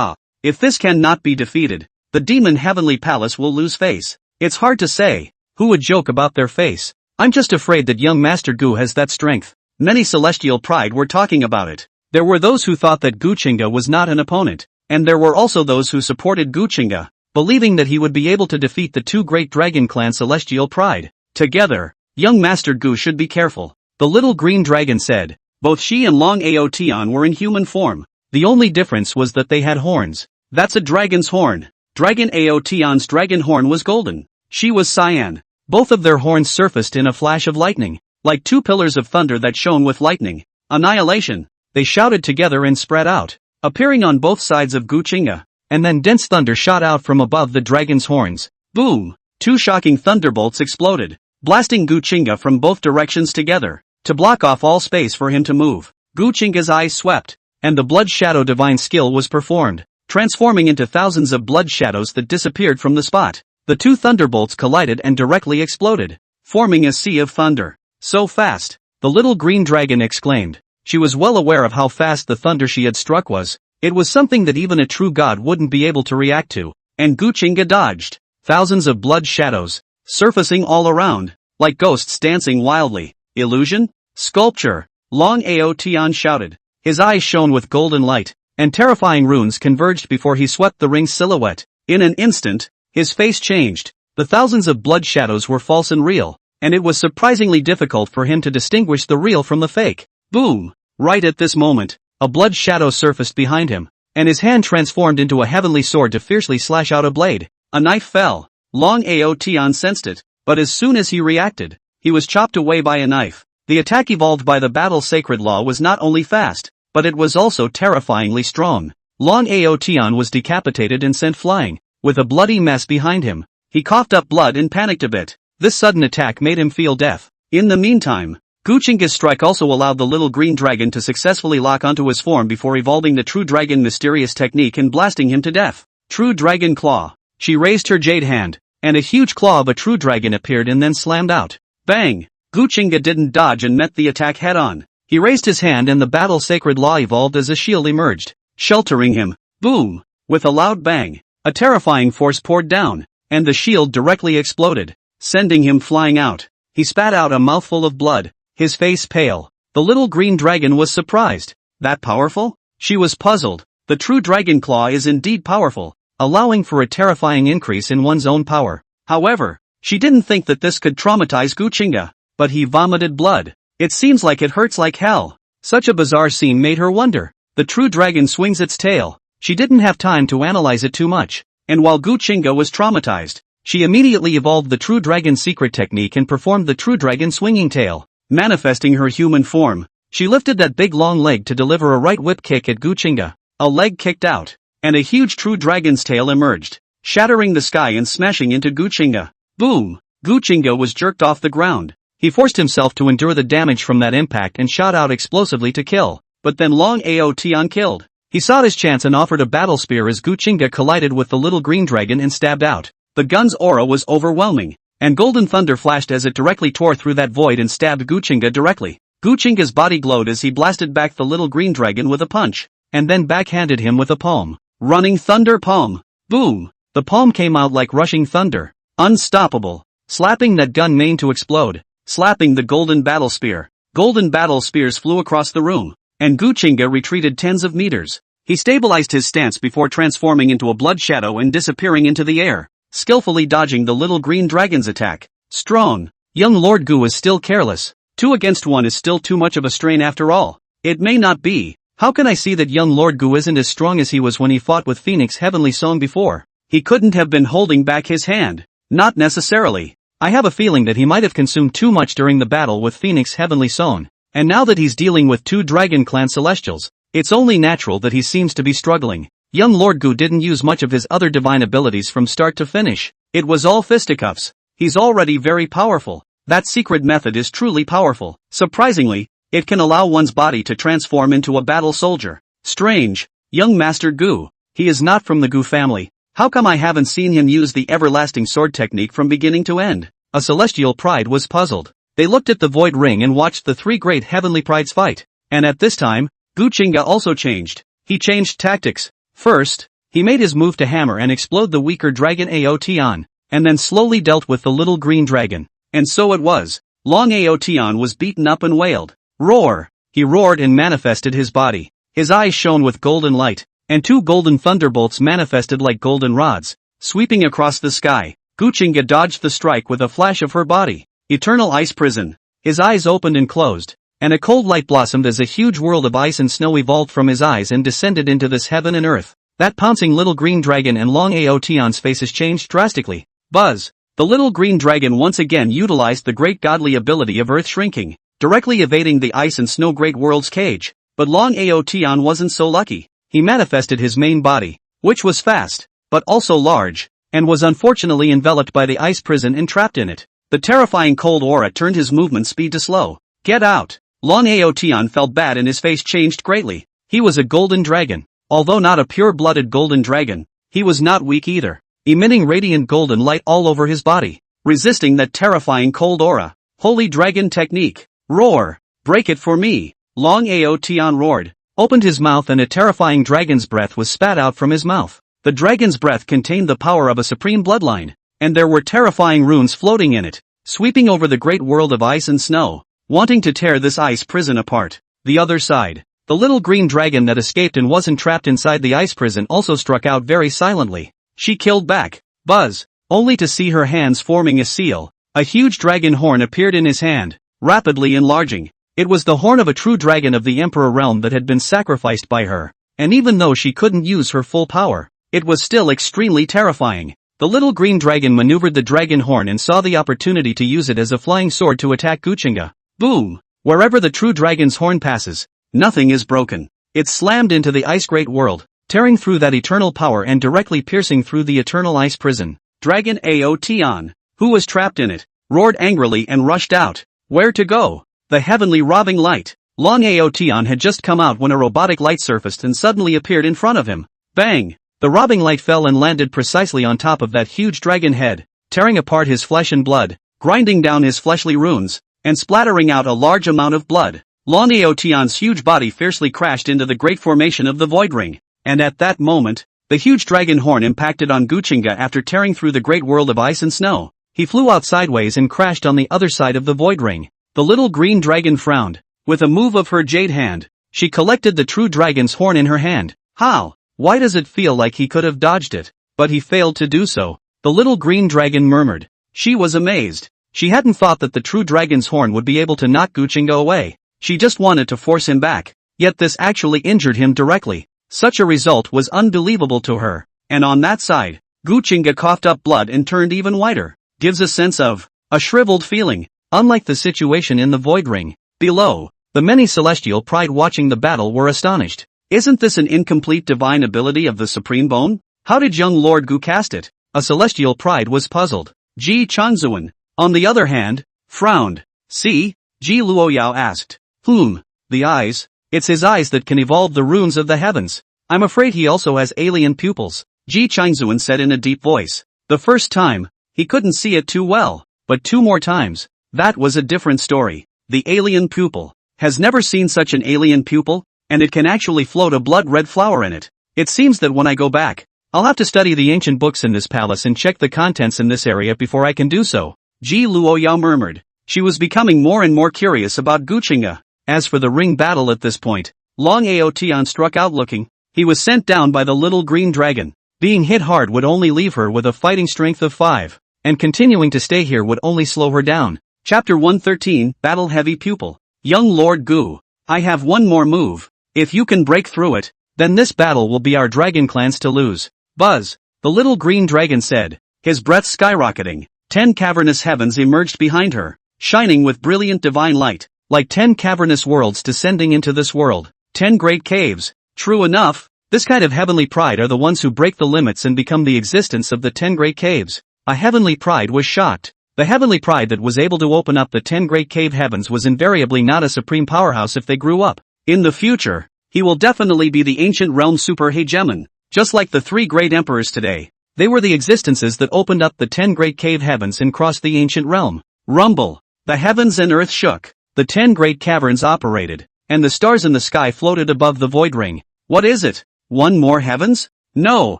If this cannot be defeated, the demon heavenly palace will lose face. It's hard to say. Who would joke about their face? I'm just afraid that young Master Gu has that strength. Many celestial pride were talking about it. There were those who thought that Gu Qingge was not an opponent, and there were also those who supported Gu Qingge, believing that he would be able to defeat the 2 great dragon clan celestial pride. Together, young Master Gu should be careful. The little green dragon said. Both she and Long Aotian were in human form. The only difference was that they had horns. That's a dragon's horn. Dragon Aotian's dragon horn was golden. She was cyan. Both of their horns surfaced in a flash of lightning, like 2 pillars of thunder that shone with lightning. Annihilation. They shouted together and spread out, appearing on both sides of Gu Qingge, and then dense thunder shot out from above the dragon's horns. Boom! 2 shocking thunderbolts exploded, blasting Gu Qingge from both directions together, to block off all space for him to move. Gu Qingge's eyes swept, and the blood shadow divine skill was performed, transforming into thousands of blood shadows that disappeared from the spot. The 2 thunderbolts collided and directly exploded, forming a sea of thunder. So fast, the little green dragon exclaimed. She was well aware of how fast the thunder she had struck was. It was something that even a true god wouldn't be able to react to, and Gu Qingge dodged. Thousands of blood shadows, surfacing all around, like ghosts dancing wildly. Illusion? Sculpture? Long Aotian shouted. His eyes shone with golden light, and terrifying runes converged before he swept the ring's silhouette. In an instant, his face changed. The thousands of blood shadows were false and real. and it was surprisingly difficult for him to distinguish the real from the fake. Boom! Right at this moment, a blood shadow surfaced behind him, and his hand transformed into a heavenly sword to fiercely slash out a blade. A knife fell. Long Aotian sensed it, but as soon as he reacted, he was chopped away by a knife. The attack evolved by the battle sacred law was not only fast, but it was also terrifyingly strong. Long Aotian was decapitated and sent flying, with a bloody mess behind him. He coughed up blood and panicked a bit. This sudden attack made him feel death. In the meantime, Gu Qingge's strike also allowed the little green dragon to successfully lock onto his form before evolving the True Dragon mysterious technique and blasting him to death. True Dragon Claw. She raised her jade hand, and a huge claw of a true dragon appeared and then slammed out. Bang! Gu Qingge didn't dodge and met the attack head-on. He raised his hand and the battle sacred law evolved as a shield emerged, sheltering him. Boom! With a loud bang, a terrifying force poured down, and the shield directly exploded, sending him flying out. He spat out a mouthful of blood, his face pale. The little green dragon was surprised. That powerful? She was puzzled. The true dragon claw is indeed powerful, allowing for a terrifying increase in one's own power. However, she didn't think that this could traumatize Gu Qingge, but he vomited blood. It seems like it hurts like hell. Such a bizarre scene made her wonder. The true dragon swings its tail. She didn't have time to analyze it too much, and while Gu Qingge was traumatized, she immediately evolved the true dragon secret technique and performed the true dragon swinging tail. Manifesting her human form, she lifted that big long leg to deliver a right whip kick at Gu Qingge. A leg kicked out, and a huge true dragon's tail emerged, shattering the sky and smashing into Gu Qingge. Boom! Gu Qingge was jerked off the ground. He forced himself to endure the damage from that impact and shot out explosively to kill, but then Long Aotian killed. He sought his chance and offered a battle spear as Gu Qingge collided with the little green dragon and stabbed out. The gun's aura was overwhelming, and golden thunder flashed as it directly tore through that void and stabbed Gu Qingge directly. Gu Qingge's body glowed as he blasted back the little green dragon with a punch, and then backhanded him with a palm. Running thunder palm. Boom! The palm came out like rushing thunder. Unstoppable. Slapping that gun main to explode. Slapping the golden battle spear. Golden battle spears flew across the room, and Gu Qingge retreated tens of meters. He stabilized his stance before transforming into a blood shadow and disappearing into the air, skillfully dodging the little green dragon's attack. Strong. Young Lord Gu is still careless. 2 against 1 is still too much of a strain after all. It may not be. How can I see that young Lord Gu isn't as strong as he was when he fought with Phoenix Heavenly Song before? He couldn't have been holding back his hand. Not necessarily. I have a feeling that he might have consumed too much during the battle with Phoenix Heavenly Song, and now that he's dealing with 2 Dragon Clan Celestials, it's only natural that he seems to be struggling. Young Lord Gu didn't use much of his other divine abilities from start to finish. It was all fisticuffs. He's already very powerful. That secret method is truly powerful. Surprisingly, it can allow one's body to transform into a battle soldier. Strange. Young Master Gu. He is not from the Gu family. How come I haven't seen him use the everlasting sword technique from beginning to end? A celestial pride was puzzled. They looked at the void ring and watched the 3 great heavenly prides fight. And at this time, Gu Qingge also changed. He changed tactics. First, he made his move to hammer and explode the weaker dragon Aotian, and then slowly dealt with the little green dragon. And so it was. Long Aotian was beaten up and wailed. Roar! He roared and manifested his body. His eyes shone with golden light, and 2 golden thunderbolts manifested like golden rods, sweeping across the sky. Gu Qingge dodged the strike with a flash of her body. Eternal ice prison. His eyes opened and closed, and a cold light blossomed as a huge world of ice and snow evolved from his eyes and descended into this heaven and earth. That pouncing little green dragon and Long Aotian's faces changed drastically. Buzz! The little green dragon once again utilized the great godly ability of earth shrinking, directly evading the ice and snow great world's cage. But Long Aotian wasn't so lucky. He manifested his main body, which was fast, but also large, and was unfortunately enveloped by the ice prison and trapped in it. The terrifying cold aura turned his movement speed to slow. Get out! Long Aotian felt bad and his face changed greatly. He was a golden dragon. Although not a pure-blooded golden dragon, he was not weak either, emitting radiant golden light all over his body, resisting that terrifying cold aura. Holy dragon technique. Roar! Break it for me! Long Aotian roared, opened his mouth and a terrifying dragon's breath was spat out from his mouth. The dragon's breath contained the power of a supreme bloodline, and there were terrifying runes floating in it, sweeping over the great world of ice and snow, wanting to tear this ice prison apart. The other side. The little green dragon that escaped and wasn't trapped inside the ice prison also struck out very silently. She killed back. Buzz! Only to see her hands forming a seal, A huge dragon horn appeared in his hand, rapidly enlarging. It was the horn of a true dragon of the Emperor realm that had been sacrificed by her, and even though she couldn't use her full power, it was still extremely terrifying. The little green dragon maneuvered the dragon horn and saw the opportunity to use it as a flying sword to attack Gu Qingge. Boom! Wherever the true dragon's horn passes, nothing is broken. It slammed into the ice great world, tearing through that eternal power and directly piercing through the eternal ice prison. Dragon Aotion, who was trapped in it, roared angrily and rushed out. Where to go? The heavenly robbing light. Long Aotion had just come out when a robotic light surfaced and suddenly appeared in front of him. Bang! The robbing light fell and landed precisely on top of that huge dragon head, tearing apart his flesh and blood, grinding down his fleshly runes, and splattering out a large amount of blood. Long Aotion's huge body fiercely crashed into the great formation of the void ring, and at that moment, the huge dragon horn impacted on Gu Qingge after tearing through the great world of ice and snow. He flew out sideways and crashed on the other side of the void ring. The little green dragon frowned. With a move of her jade hand, she collected the true dragon's horn in her hand. How? Why does it feel like he could have dodged it? But he failed to do so. The little green dragon murmured. She was amazed. She hadn't thought that the true dragon's horn would be able to knock Gu Qingge away. She just wanted to force him back. Yet this actually injured him directly. Such a result was unbelievable to her. And on that side, Gu Qingge coughed up blood and turned even whiter. Gives a sense of a shriveled feeling. Unlike the situation in the void ring. Below, the many celestial pride watching the battle were astonished. Isn't this an incomplete divine ability of the Supreme Bone? How did young Lord Gu cast it? A celestial pride was puzzled. Gu Qingge, on the other hand, frowned. See? Ji Luoyao asked. The eyes. It's his eyes that can evolve the runes of the heavens. I'm afraid he also has alien pupils, Gu Qingge said in a deep voice. The first time, he couldn't see it too well, but 2 more times, that was a different story. The alien pupil. Has never seen such an alien pupil, and it can actually float a blood-red flower in it. It seems that when I go back, I'll have to study the ancient books in this palace and check the contents in this area before I can do so, Ji Luoyao murmured. She was becoming more and more curious about Gu Qingge. As for the ring battle at this point, Long Aotion struck out looking. He was sent down by the little green dragon. Being hit hard would only leave her with a fighting strength of 5, and continuing to stay here would only slow her down. Chapter 113, Battle Heavy Pupil. Young Lord Gu, I have one more move. If you can break through it, then this battle will be our dragon clan's to lose. Buzz, the little green dragon said, his breath skyrocketing. 10 cavernous heavens emerged behind her, shining with brilliant divine light, like 10 cavernous worlds descending into this world. 10 great caves. True enough, this kind of heavenly pride are the ones who break the limits and become the existence of the 10 great caves. A heavenly pride was shocked. The heavenly pride that was able to open up the 10 great cave heavens was invariably not a supreme powerhouse if they grew up. In the future, he will definitely be the ancient realm super hegemon, just like the 3 great emperors today. They were the existences that opened up the 10 great cave heavens and crossed the ancient realm. Rumble. The heavens and earth shook. The 10 great caverns operated, and the stars in the sky floated above the void ring. What is it? 1 more heavens? No,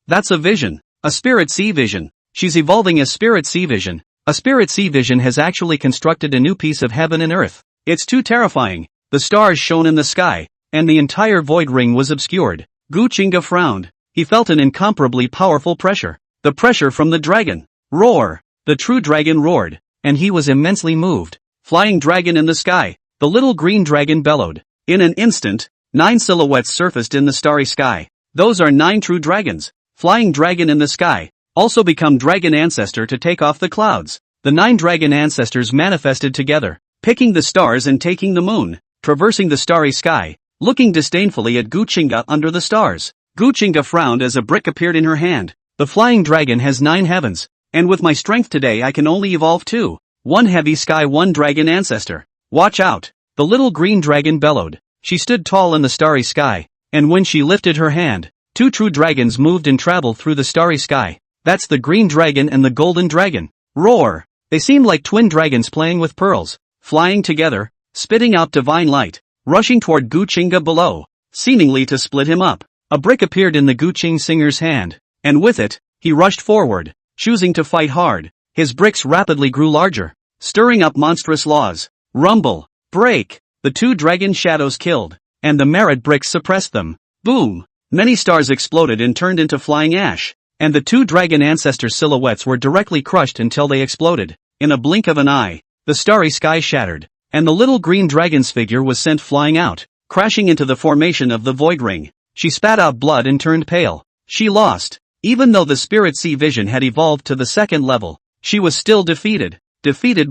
that's a vision. A spirit sea vision. She's evolving a spirit sea vision. A spirit sea vision has actually constructed a new piece of heaven and earth. It's too terrifying. The stars shone in the sky, and the entire void ring was obscured. Gu Qingge frowned. He felt an incomparably powerful pressure. The pressure from the dragon. Roar! The true dragon roared, and he was immensely moved. Flying dragon in the sky. The little green dragon bellowed. In an instant, 9 silhouettes surfaced in the starry sky. Those are 9 true dragons. Flying dragon in the sky. Also become dragon ancestor to take off the clouds. The 9 dragon ancestors manifested together, picking the stars and taking the moon, traversing the starry sky, looking disdainfully at Gu Qingge under the stars. Gu Qingge frowned as a brick appeared in her hand. The flying dragon has 9 heavens, and with my strength today I can only evolve 2. 1 heavy sky, 1 dragon ancestor. Watch out! The little green dragon bellowed. She stood tall in the starry sky, and when she lifted her hand, 2 true dragons moved and traveled through the starry sky. That's the green dragon and the golden dragon. Roar! They seemed like twin dragons playing with pearls, flying together, spitting out divine light, rushing toward Gu Qingge below, seemingly to split him up. A brick appeared in the Gu Qingge singer's hand, and with it, he rushed forward, choosing to fight hard. His bricks rapidly grew larger, stirring up monstrous laws. Rumble! Break! The 2 dragon shadows killed, and the merit bricks suppressed them. Boom! Many stars exploded and turned into flying ash, and the 2 dragon ancestor silhouettes were directly crushed until they exploded. In a blink of an eye, the starry sky shattered, and the little green dragon's figure was sent flying out, crashing into the formation of the void ring. She spat out blood and turned pale. She lost. Even though the spirit sea vision had evolved to the second level, she was still defeated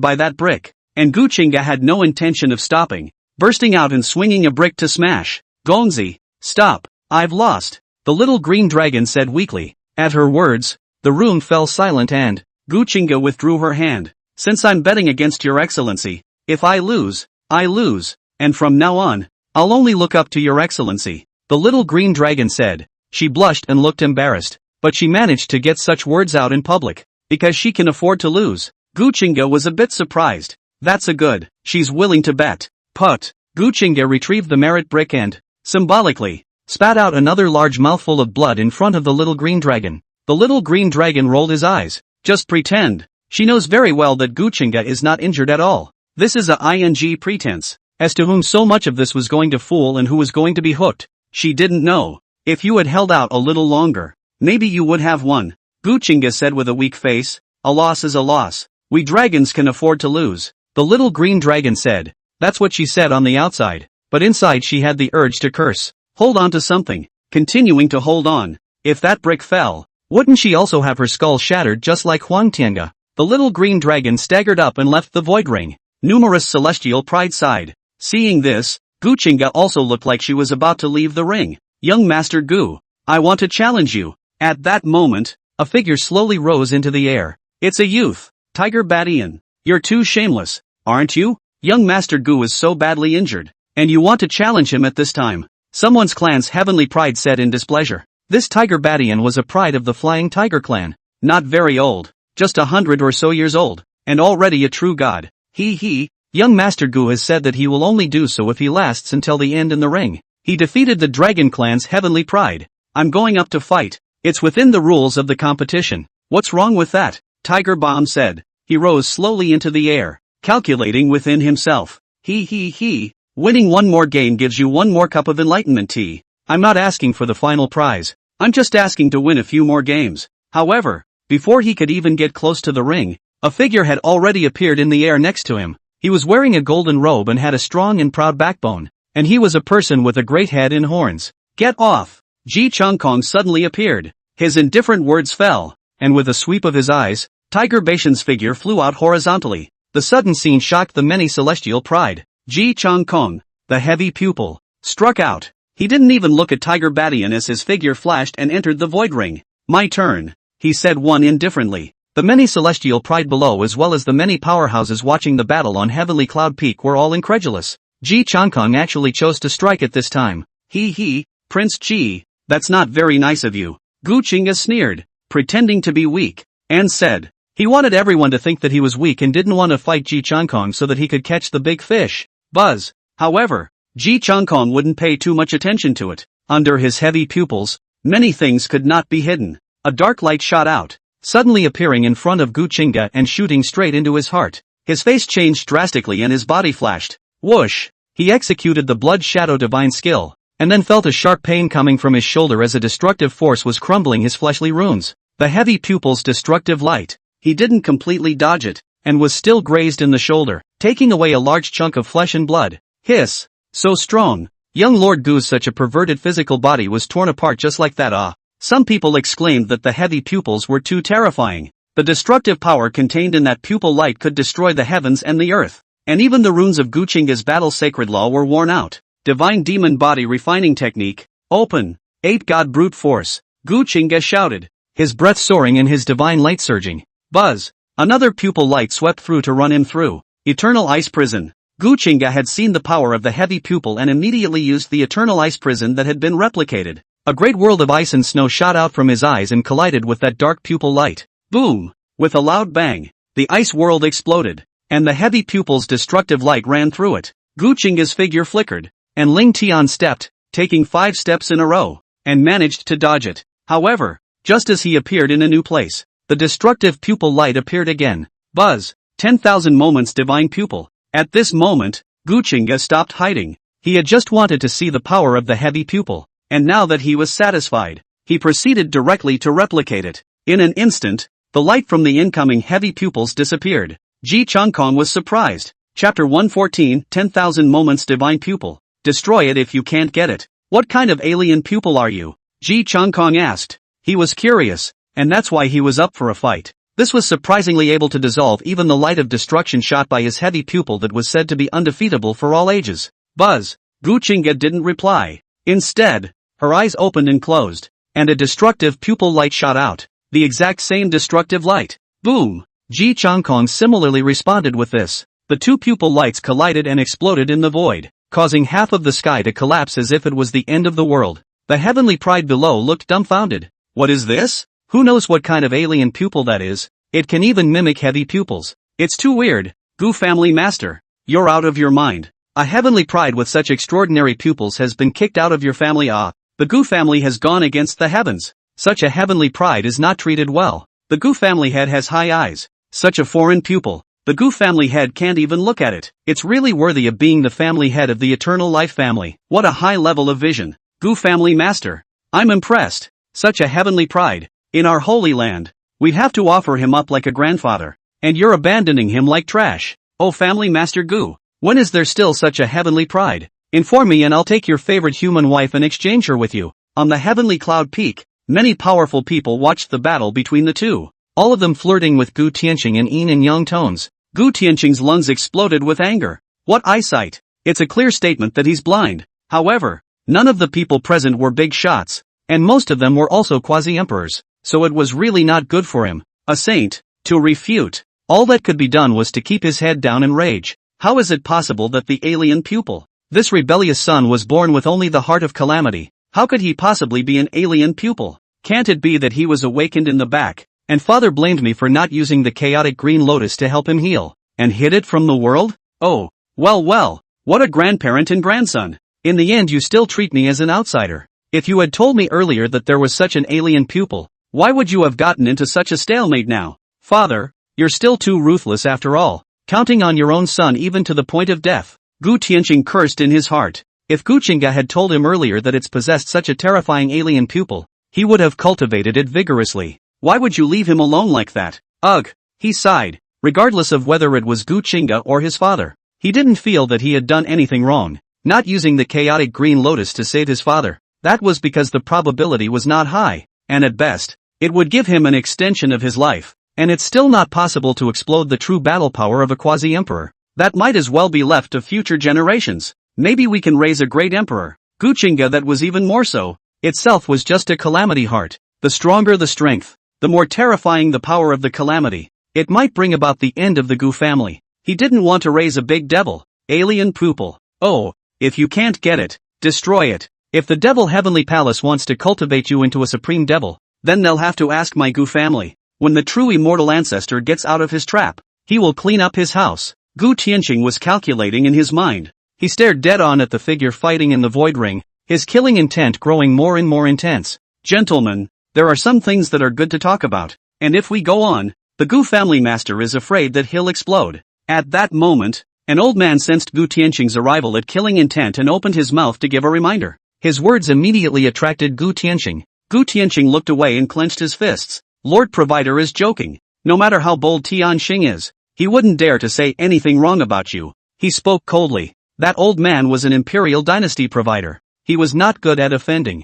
by that brick. And Gu Qingge had no intention of stopping, bursting out and swinging a brick to smash. Gongzi, stop, I've lost, the little green dragon said weakly. At her words, the room fell silent and Gu Qingge withdrew her hand. Since I'm betting against your excellency, if I lose, I lose, and from now on, I'll only look up to your excellency, the little green dragon said. She blushed and looked embarrassed, but she managed to get such words out in public, because she can afford to lose. Gu Qingge was a bit surprised. That's a good, she's willing to bet. Put. Gu Qingge retrieved the merit brick and, symbolically, spat out another large mouthful of blood in front of the little green dragon. The little green dragon rolled his eyes. Just pretend. She knows very well that Gu Qingge is not injured at all. This is a ing pretense. As to whom so much of this was going to fool and who was going to be hooked, she didn't know. If you had held out a little longer, maybe you would have won. Gu Qingge said with a weak face. A loss is a loss. We dragons can afford to lose. The little green dragon said. That's what she said on the outside, but inside she had the urge to curse. Hold on to something. Continuing to hold on. If that brick fell, wouldn't she also have her skull shattered just like Gu Qingge? The little green dragon staggered up and left the void ring. Numerous celestial pride sighed. Seeing this, Gu Qingge also looked like she was about to leave the ring. Young Master Gu, I want to challenge you. At that moment, a figure slowly rose into the air. It's a youth, Tiger Badian. You're too shameless, aren't you? Young Master Gu is so badly injured, and you want to challenge him at this time. Someone's clan's heavenly pride said in displeasure. This Tiger Badian was a pride of the Flying Tiger clan. Not very old, just 100 or so years old, and already a true god. Hehe. Young Master Gu has said that he will only do so if he lasts until the end in the ring. He defeated the Dragon Clan's heavenly pride. I'm going up to fight. It's within the rules of the competition. What's wrong with that? Tiger Bomb said. He rose slowly into the air, calculating within himself. Hehehe. Winning one more game gives you one more cup of enlightenment tea. I'm not asking for the final prize. I'm just asking to win a few more games. However, before he could even get close to the ring, a figure had already appeared in the air next to him. He was wearing a golden robe and had a strong and proud backbone, and he was a person with a great head and horns. Get off! Ji Changkong suddenly appeared. His indifferent words fell, and with a sweep of his eyes, Tiger Baishan's figure flew out horizontally. The sudden scene shocked the many celestial pride. Ji Changkong, the heavy pupil, struck out. He didn't even look at Tiger Badian as his figure flashed and entered the void ring. My turn, he said one indifferently. The many celestial pride below as well as the many powerhouses watching the battle on Heavenly Cloud Peak were all incredulous. Ji Changkong actually chose to strike at this time. He, Prince Ji, that's not very nice of you. Gu Qingge sneered, pretending to be weak, and said, he wanted everyone to think that he was weak and didn't want to fight Ji Changkong so that he could catch the big fish. Buzz. However, Ji Changkong wouldn't pay too much attention to it. Under his heavy pupils, many things could not be hidden. A dark light shot out, suddenly appearing in front of Gu Qingge and shooting straight into his heart. His face changed drastically and his body flashed. Whoosh! He executed the blood shadow divine skill, and then felt a sharp pain coming from his shoulder as a destructive force was crumbling his fleshly runes. The heavy pupil's destructive light. He didn't completely dodge it, and was still grazed in the shoulder, taking away a large chunk of flesh and blood. Hiss! So strong. Young Lord Gu's such a perverted physical body was torn apart just like that. Some people exclaimed that the heavy pupils were too terrifying. The destructive power contained in that pupil light could destroy the heavens and the earth. And even the runes of Gu Qingge's battle sacred law were worn out. Divine demon body refining technique. Open. 8 God brute force. Gu Qingge shouted, his breath soaring and his divine light surging. Buzz. Another pupil light swept through to run him through. Eternal ice prison. Gu Qingge had seen the power of the heavy pupil and immediately used the eternal ice prison that had been replicated. A great world of ice and snow shot out from his eyes and collided with that dark pupil light. Boom! With a loud bang, the ice world exploded, and the heavy pupil's destructive light ran through it. Gu Qingge's figure flickered, and Ling Tian stepped, taking 5 steps in a row, and managed to dodge it. However, just as he appeared in a new place, the destructive pupil light appeared again. Buzz! 10,000 moments divine pupil. At this moment, Gu Qingge stopped hiding. He had just wanted to see the power of the heavy pupil, and now that he was satisfied, he proceeded directly to replicate it. In an instant, the light from the incoming heavy pupils disappeared. Gu Qingge was surprised. Chapter 114, 10,000 Moments Divine Pupil. Destroy it if you can't get it. What kind of alien pupil are you? Gu Qingge asked. He was curious, and that's why he was up for a fight. This was surprisingly able to dissolve even the light of destruction shot by his heavy pupil that was said to be undefeatable for all ages. Buzz. Gu Qingge didn't reply. Instead, her eyes opened and closed, and a destructive pupil light shot out. The exact same destructive light. Boom! Gu Qingge similarly responded with this. The two pupil lights collided and exploded in the void, causing half of the sky to collapse as if it was the end of the world. The heavenly pride below looked dumbfounded. What is this? Who knows what kind of alien pupil that is? It can even mimic heavy pupils. It's too weird. Gu family master. You're out of your mind. A heavenly pride with such extraordinary pupils has been kicked out of your family. The Gu family has gone against the heavens. Such a heavenly pride is not treated well. The Gu family head has high eyes. Such a foreign pupil. The Gu family head can't even look at it. It's really worthy of being the family head of the eternal life family. What a high level of vision. Gu family master. I'm impressed. Such a heavenly pride. In our holy land, we'd have to offer him up like a grandfather. And you're abandoning him like trash. Oh family master Gu. When is there still such a heavenly pride? Inform me and I'll take your favorite human wife and exchange her with you. On the heavenly cloud peak, many powerful people watched the battle between the two. All of them flirting with Gu Qingge in yin and yang tones. Gu Qingge's lungs exploded with anger. What eyesight! It's a clear statement that he's blind. However, none of the people present were big shots, and most of them were also quasi-emperors, so it was really not good for him, a saint, to refute. All that could be done was to keep his head down and rage. How is it possible that the alien pupil, this rebellious son, was born with only the heart of calamity? How could he possibly be an alien pupil? Can't it be that he was awakened in the back, and father blamed me for not using the chaotic green lotus to help him heal, and hid it from the world? Oh, well, what a grandparent and grandson. In the end you still treat me as an outsider. If you had told me earlier that there was such an alien pupil, why would you have gotten into such a stalemate now? Father, you're still too ruthless after all, counting on your own son even to the point of death. Gu Qingge cursed in his heart. If Gu Qingge had told him earlier that it's possessed such a terrifying alien pupil, he would have cultivated it vigorously. Why would you leave him alone like that? Ugh, he sighed. Regardless of whether it was Gu Qingge or his father, he didn't feel that he had done anything wrong. Not using the chaotic green lotus to save his father, that was because the probability was not high, and at best, it would give him an extension of his life, and it's still not possible to explode the true battle power of a quasi-emperor. That might as well be left to future generations. Maybe we can raise a great emperor. Gu Qingge that was even more so. Itself was just a calamity heart. The stronger the strength, the more terrifying the power of the calamity. It might bring about the end of the Gu family. He didn't want to raise a big devil. Alien pupil. Oh, if you can't get it, destroy it. If the devil heavenly palace wants to cultivate you into a supreme devil, then they'll have to ask my Gu family. When the true immortal ancestor gets out of his trap, he will clean up his house. Gu Qingge was calculating in his mind. He stared dead on at the figure fighting in the void ring, his killing intent growing more and more intense. Gentlemen, there are some things that are good to talk about, and if we go on, the Gu family master is afraid that he'll explode. At that moment, an old man sensed Gu Qingge's arrival at killing intent and opened his mouth to give a reminder. His words immediately attracted Gu Qingge. Gu Qingge looked away and clenched his fists. Lord Provider is joking. No matter how bold Tianxing is, he wouldn't dare to say anything wrong about you. He spoke coldly. That old man was an imperial dynasty provider. He was not good at offending.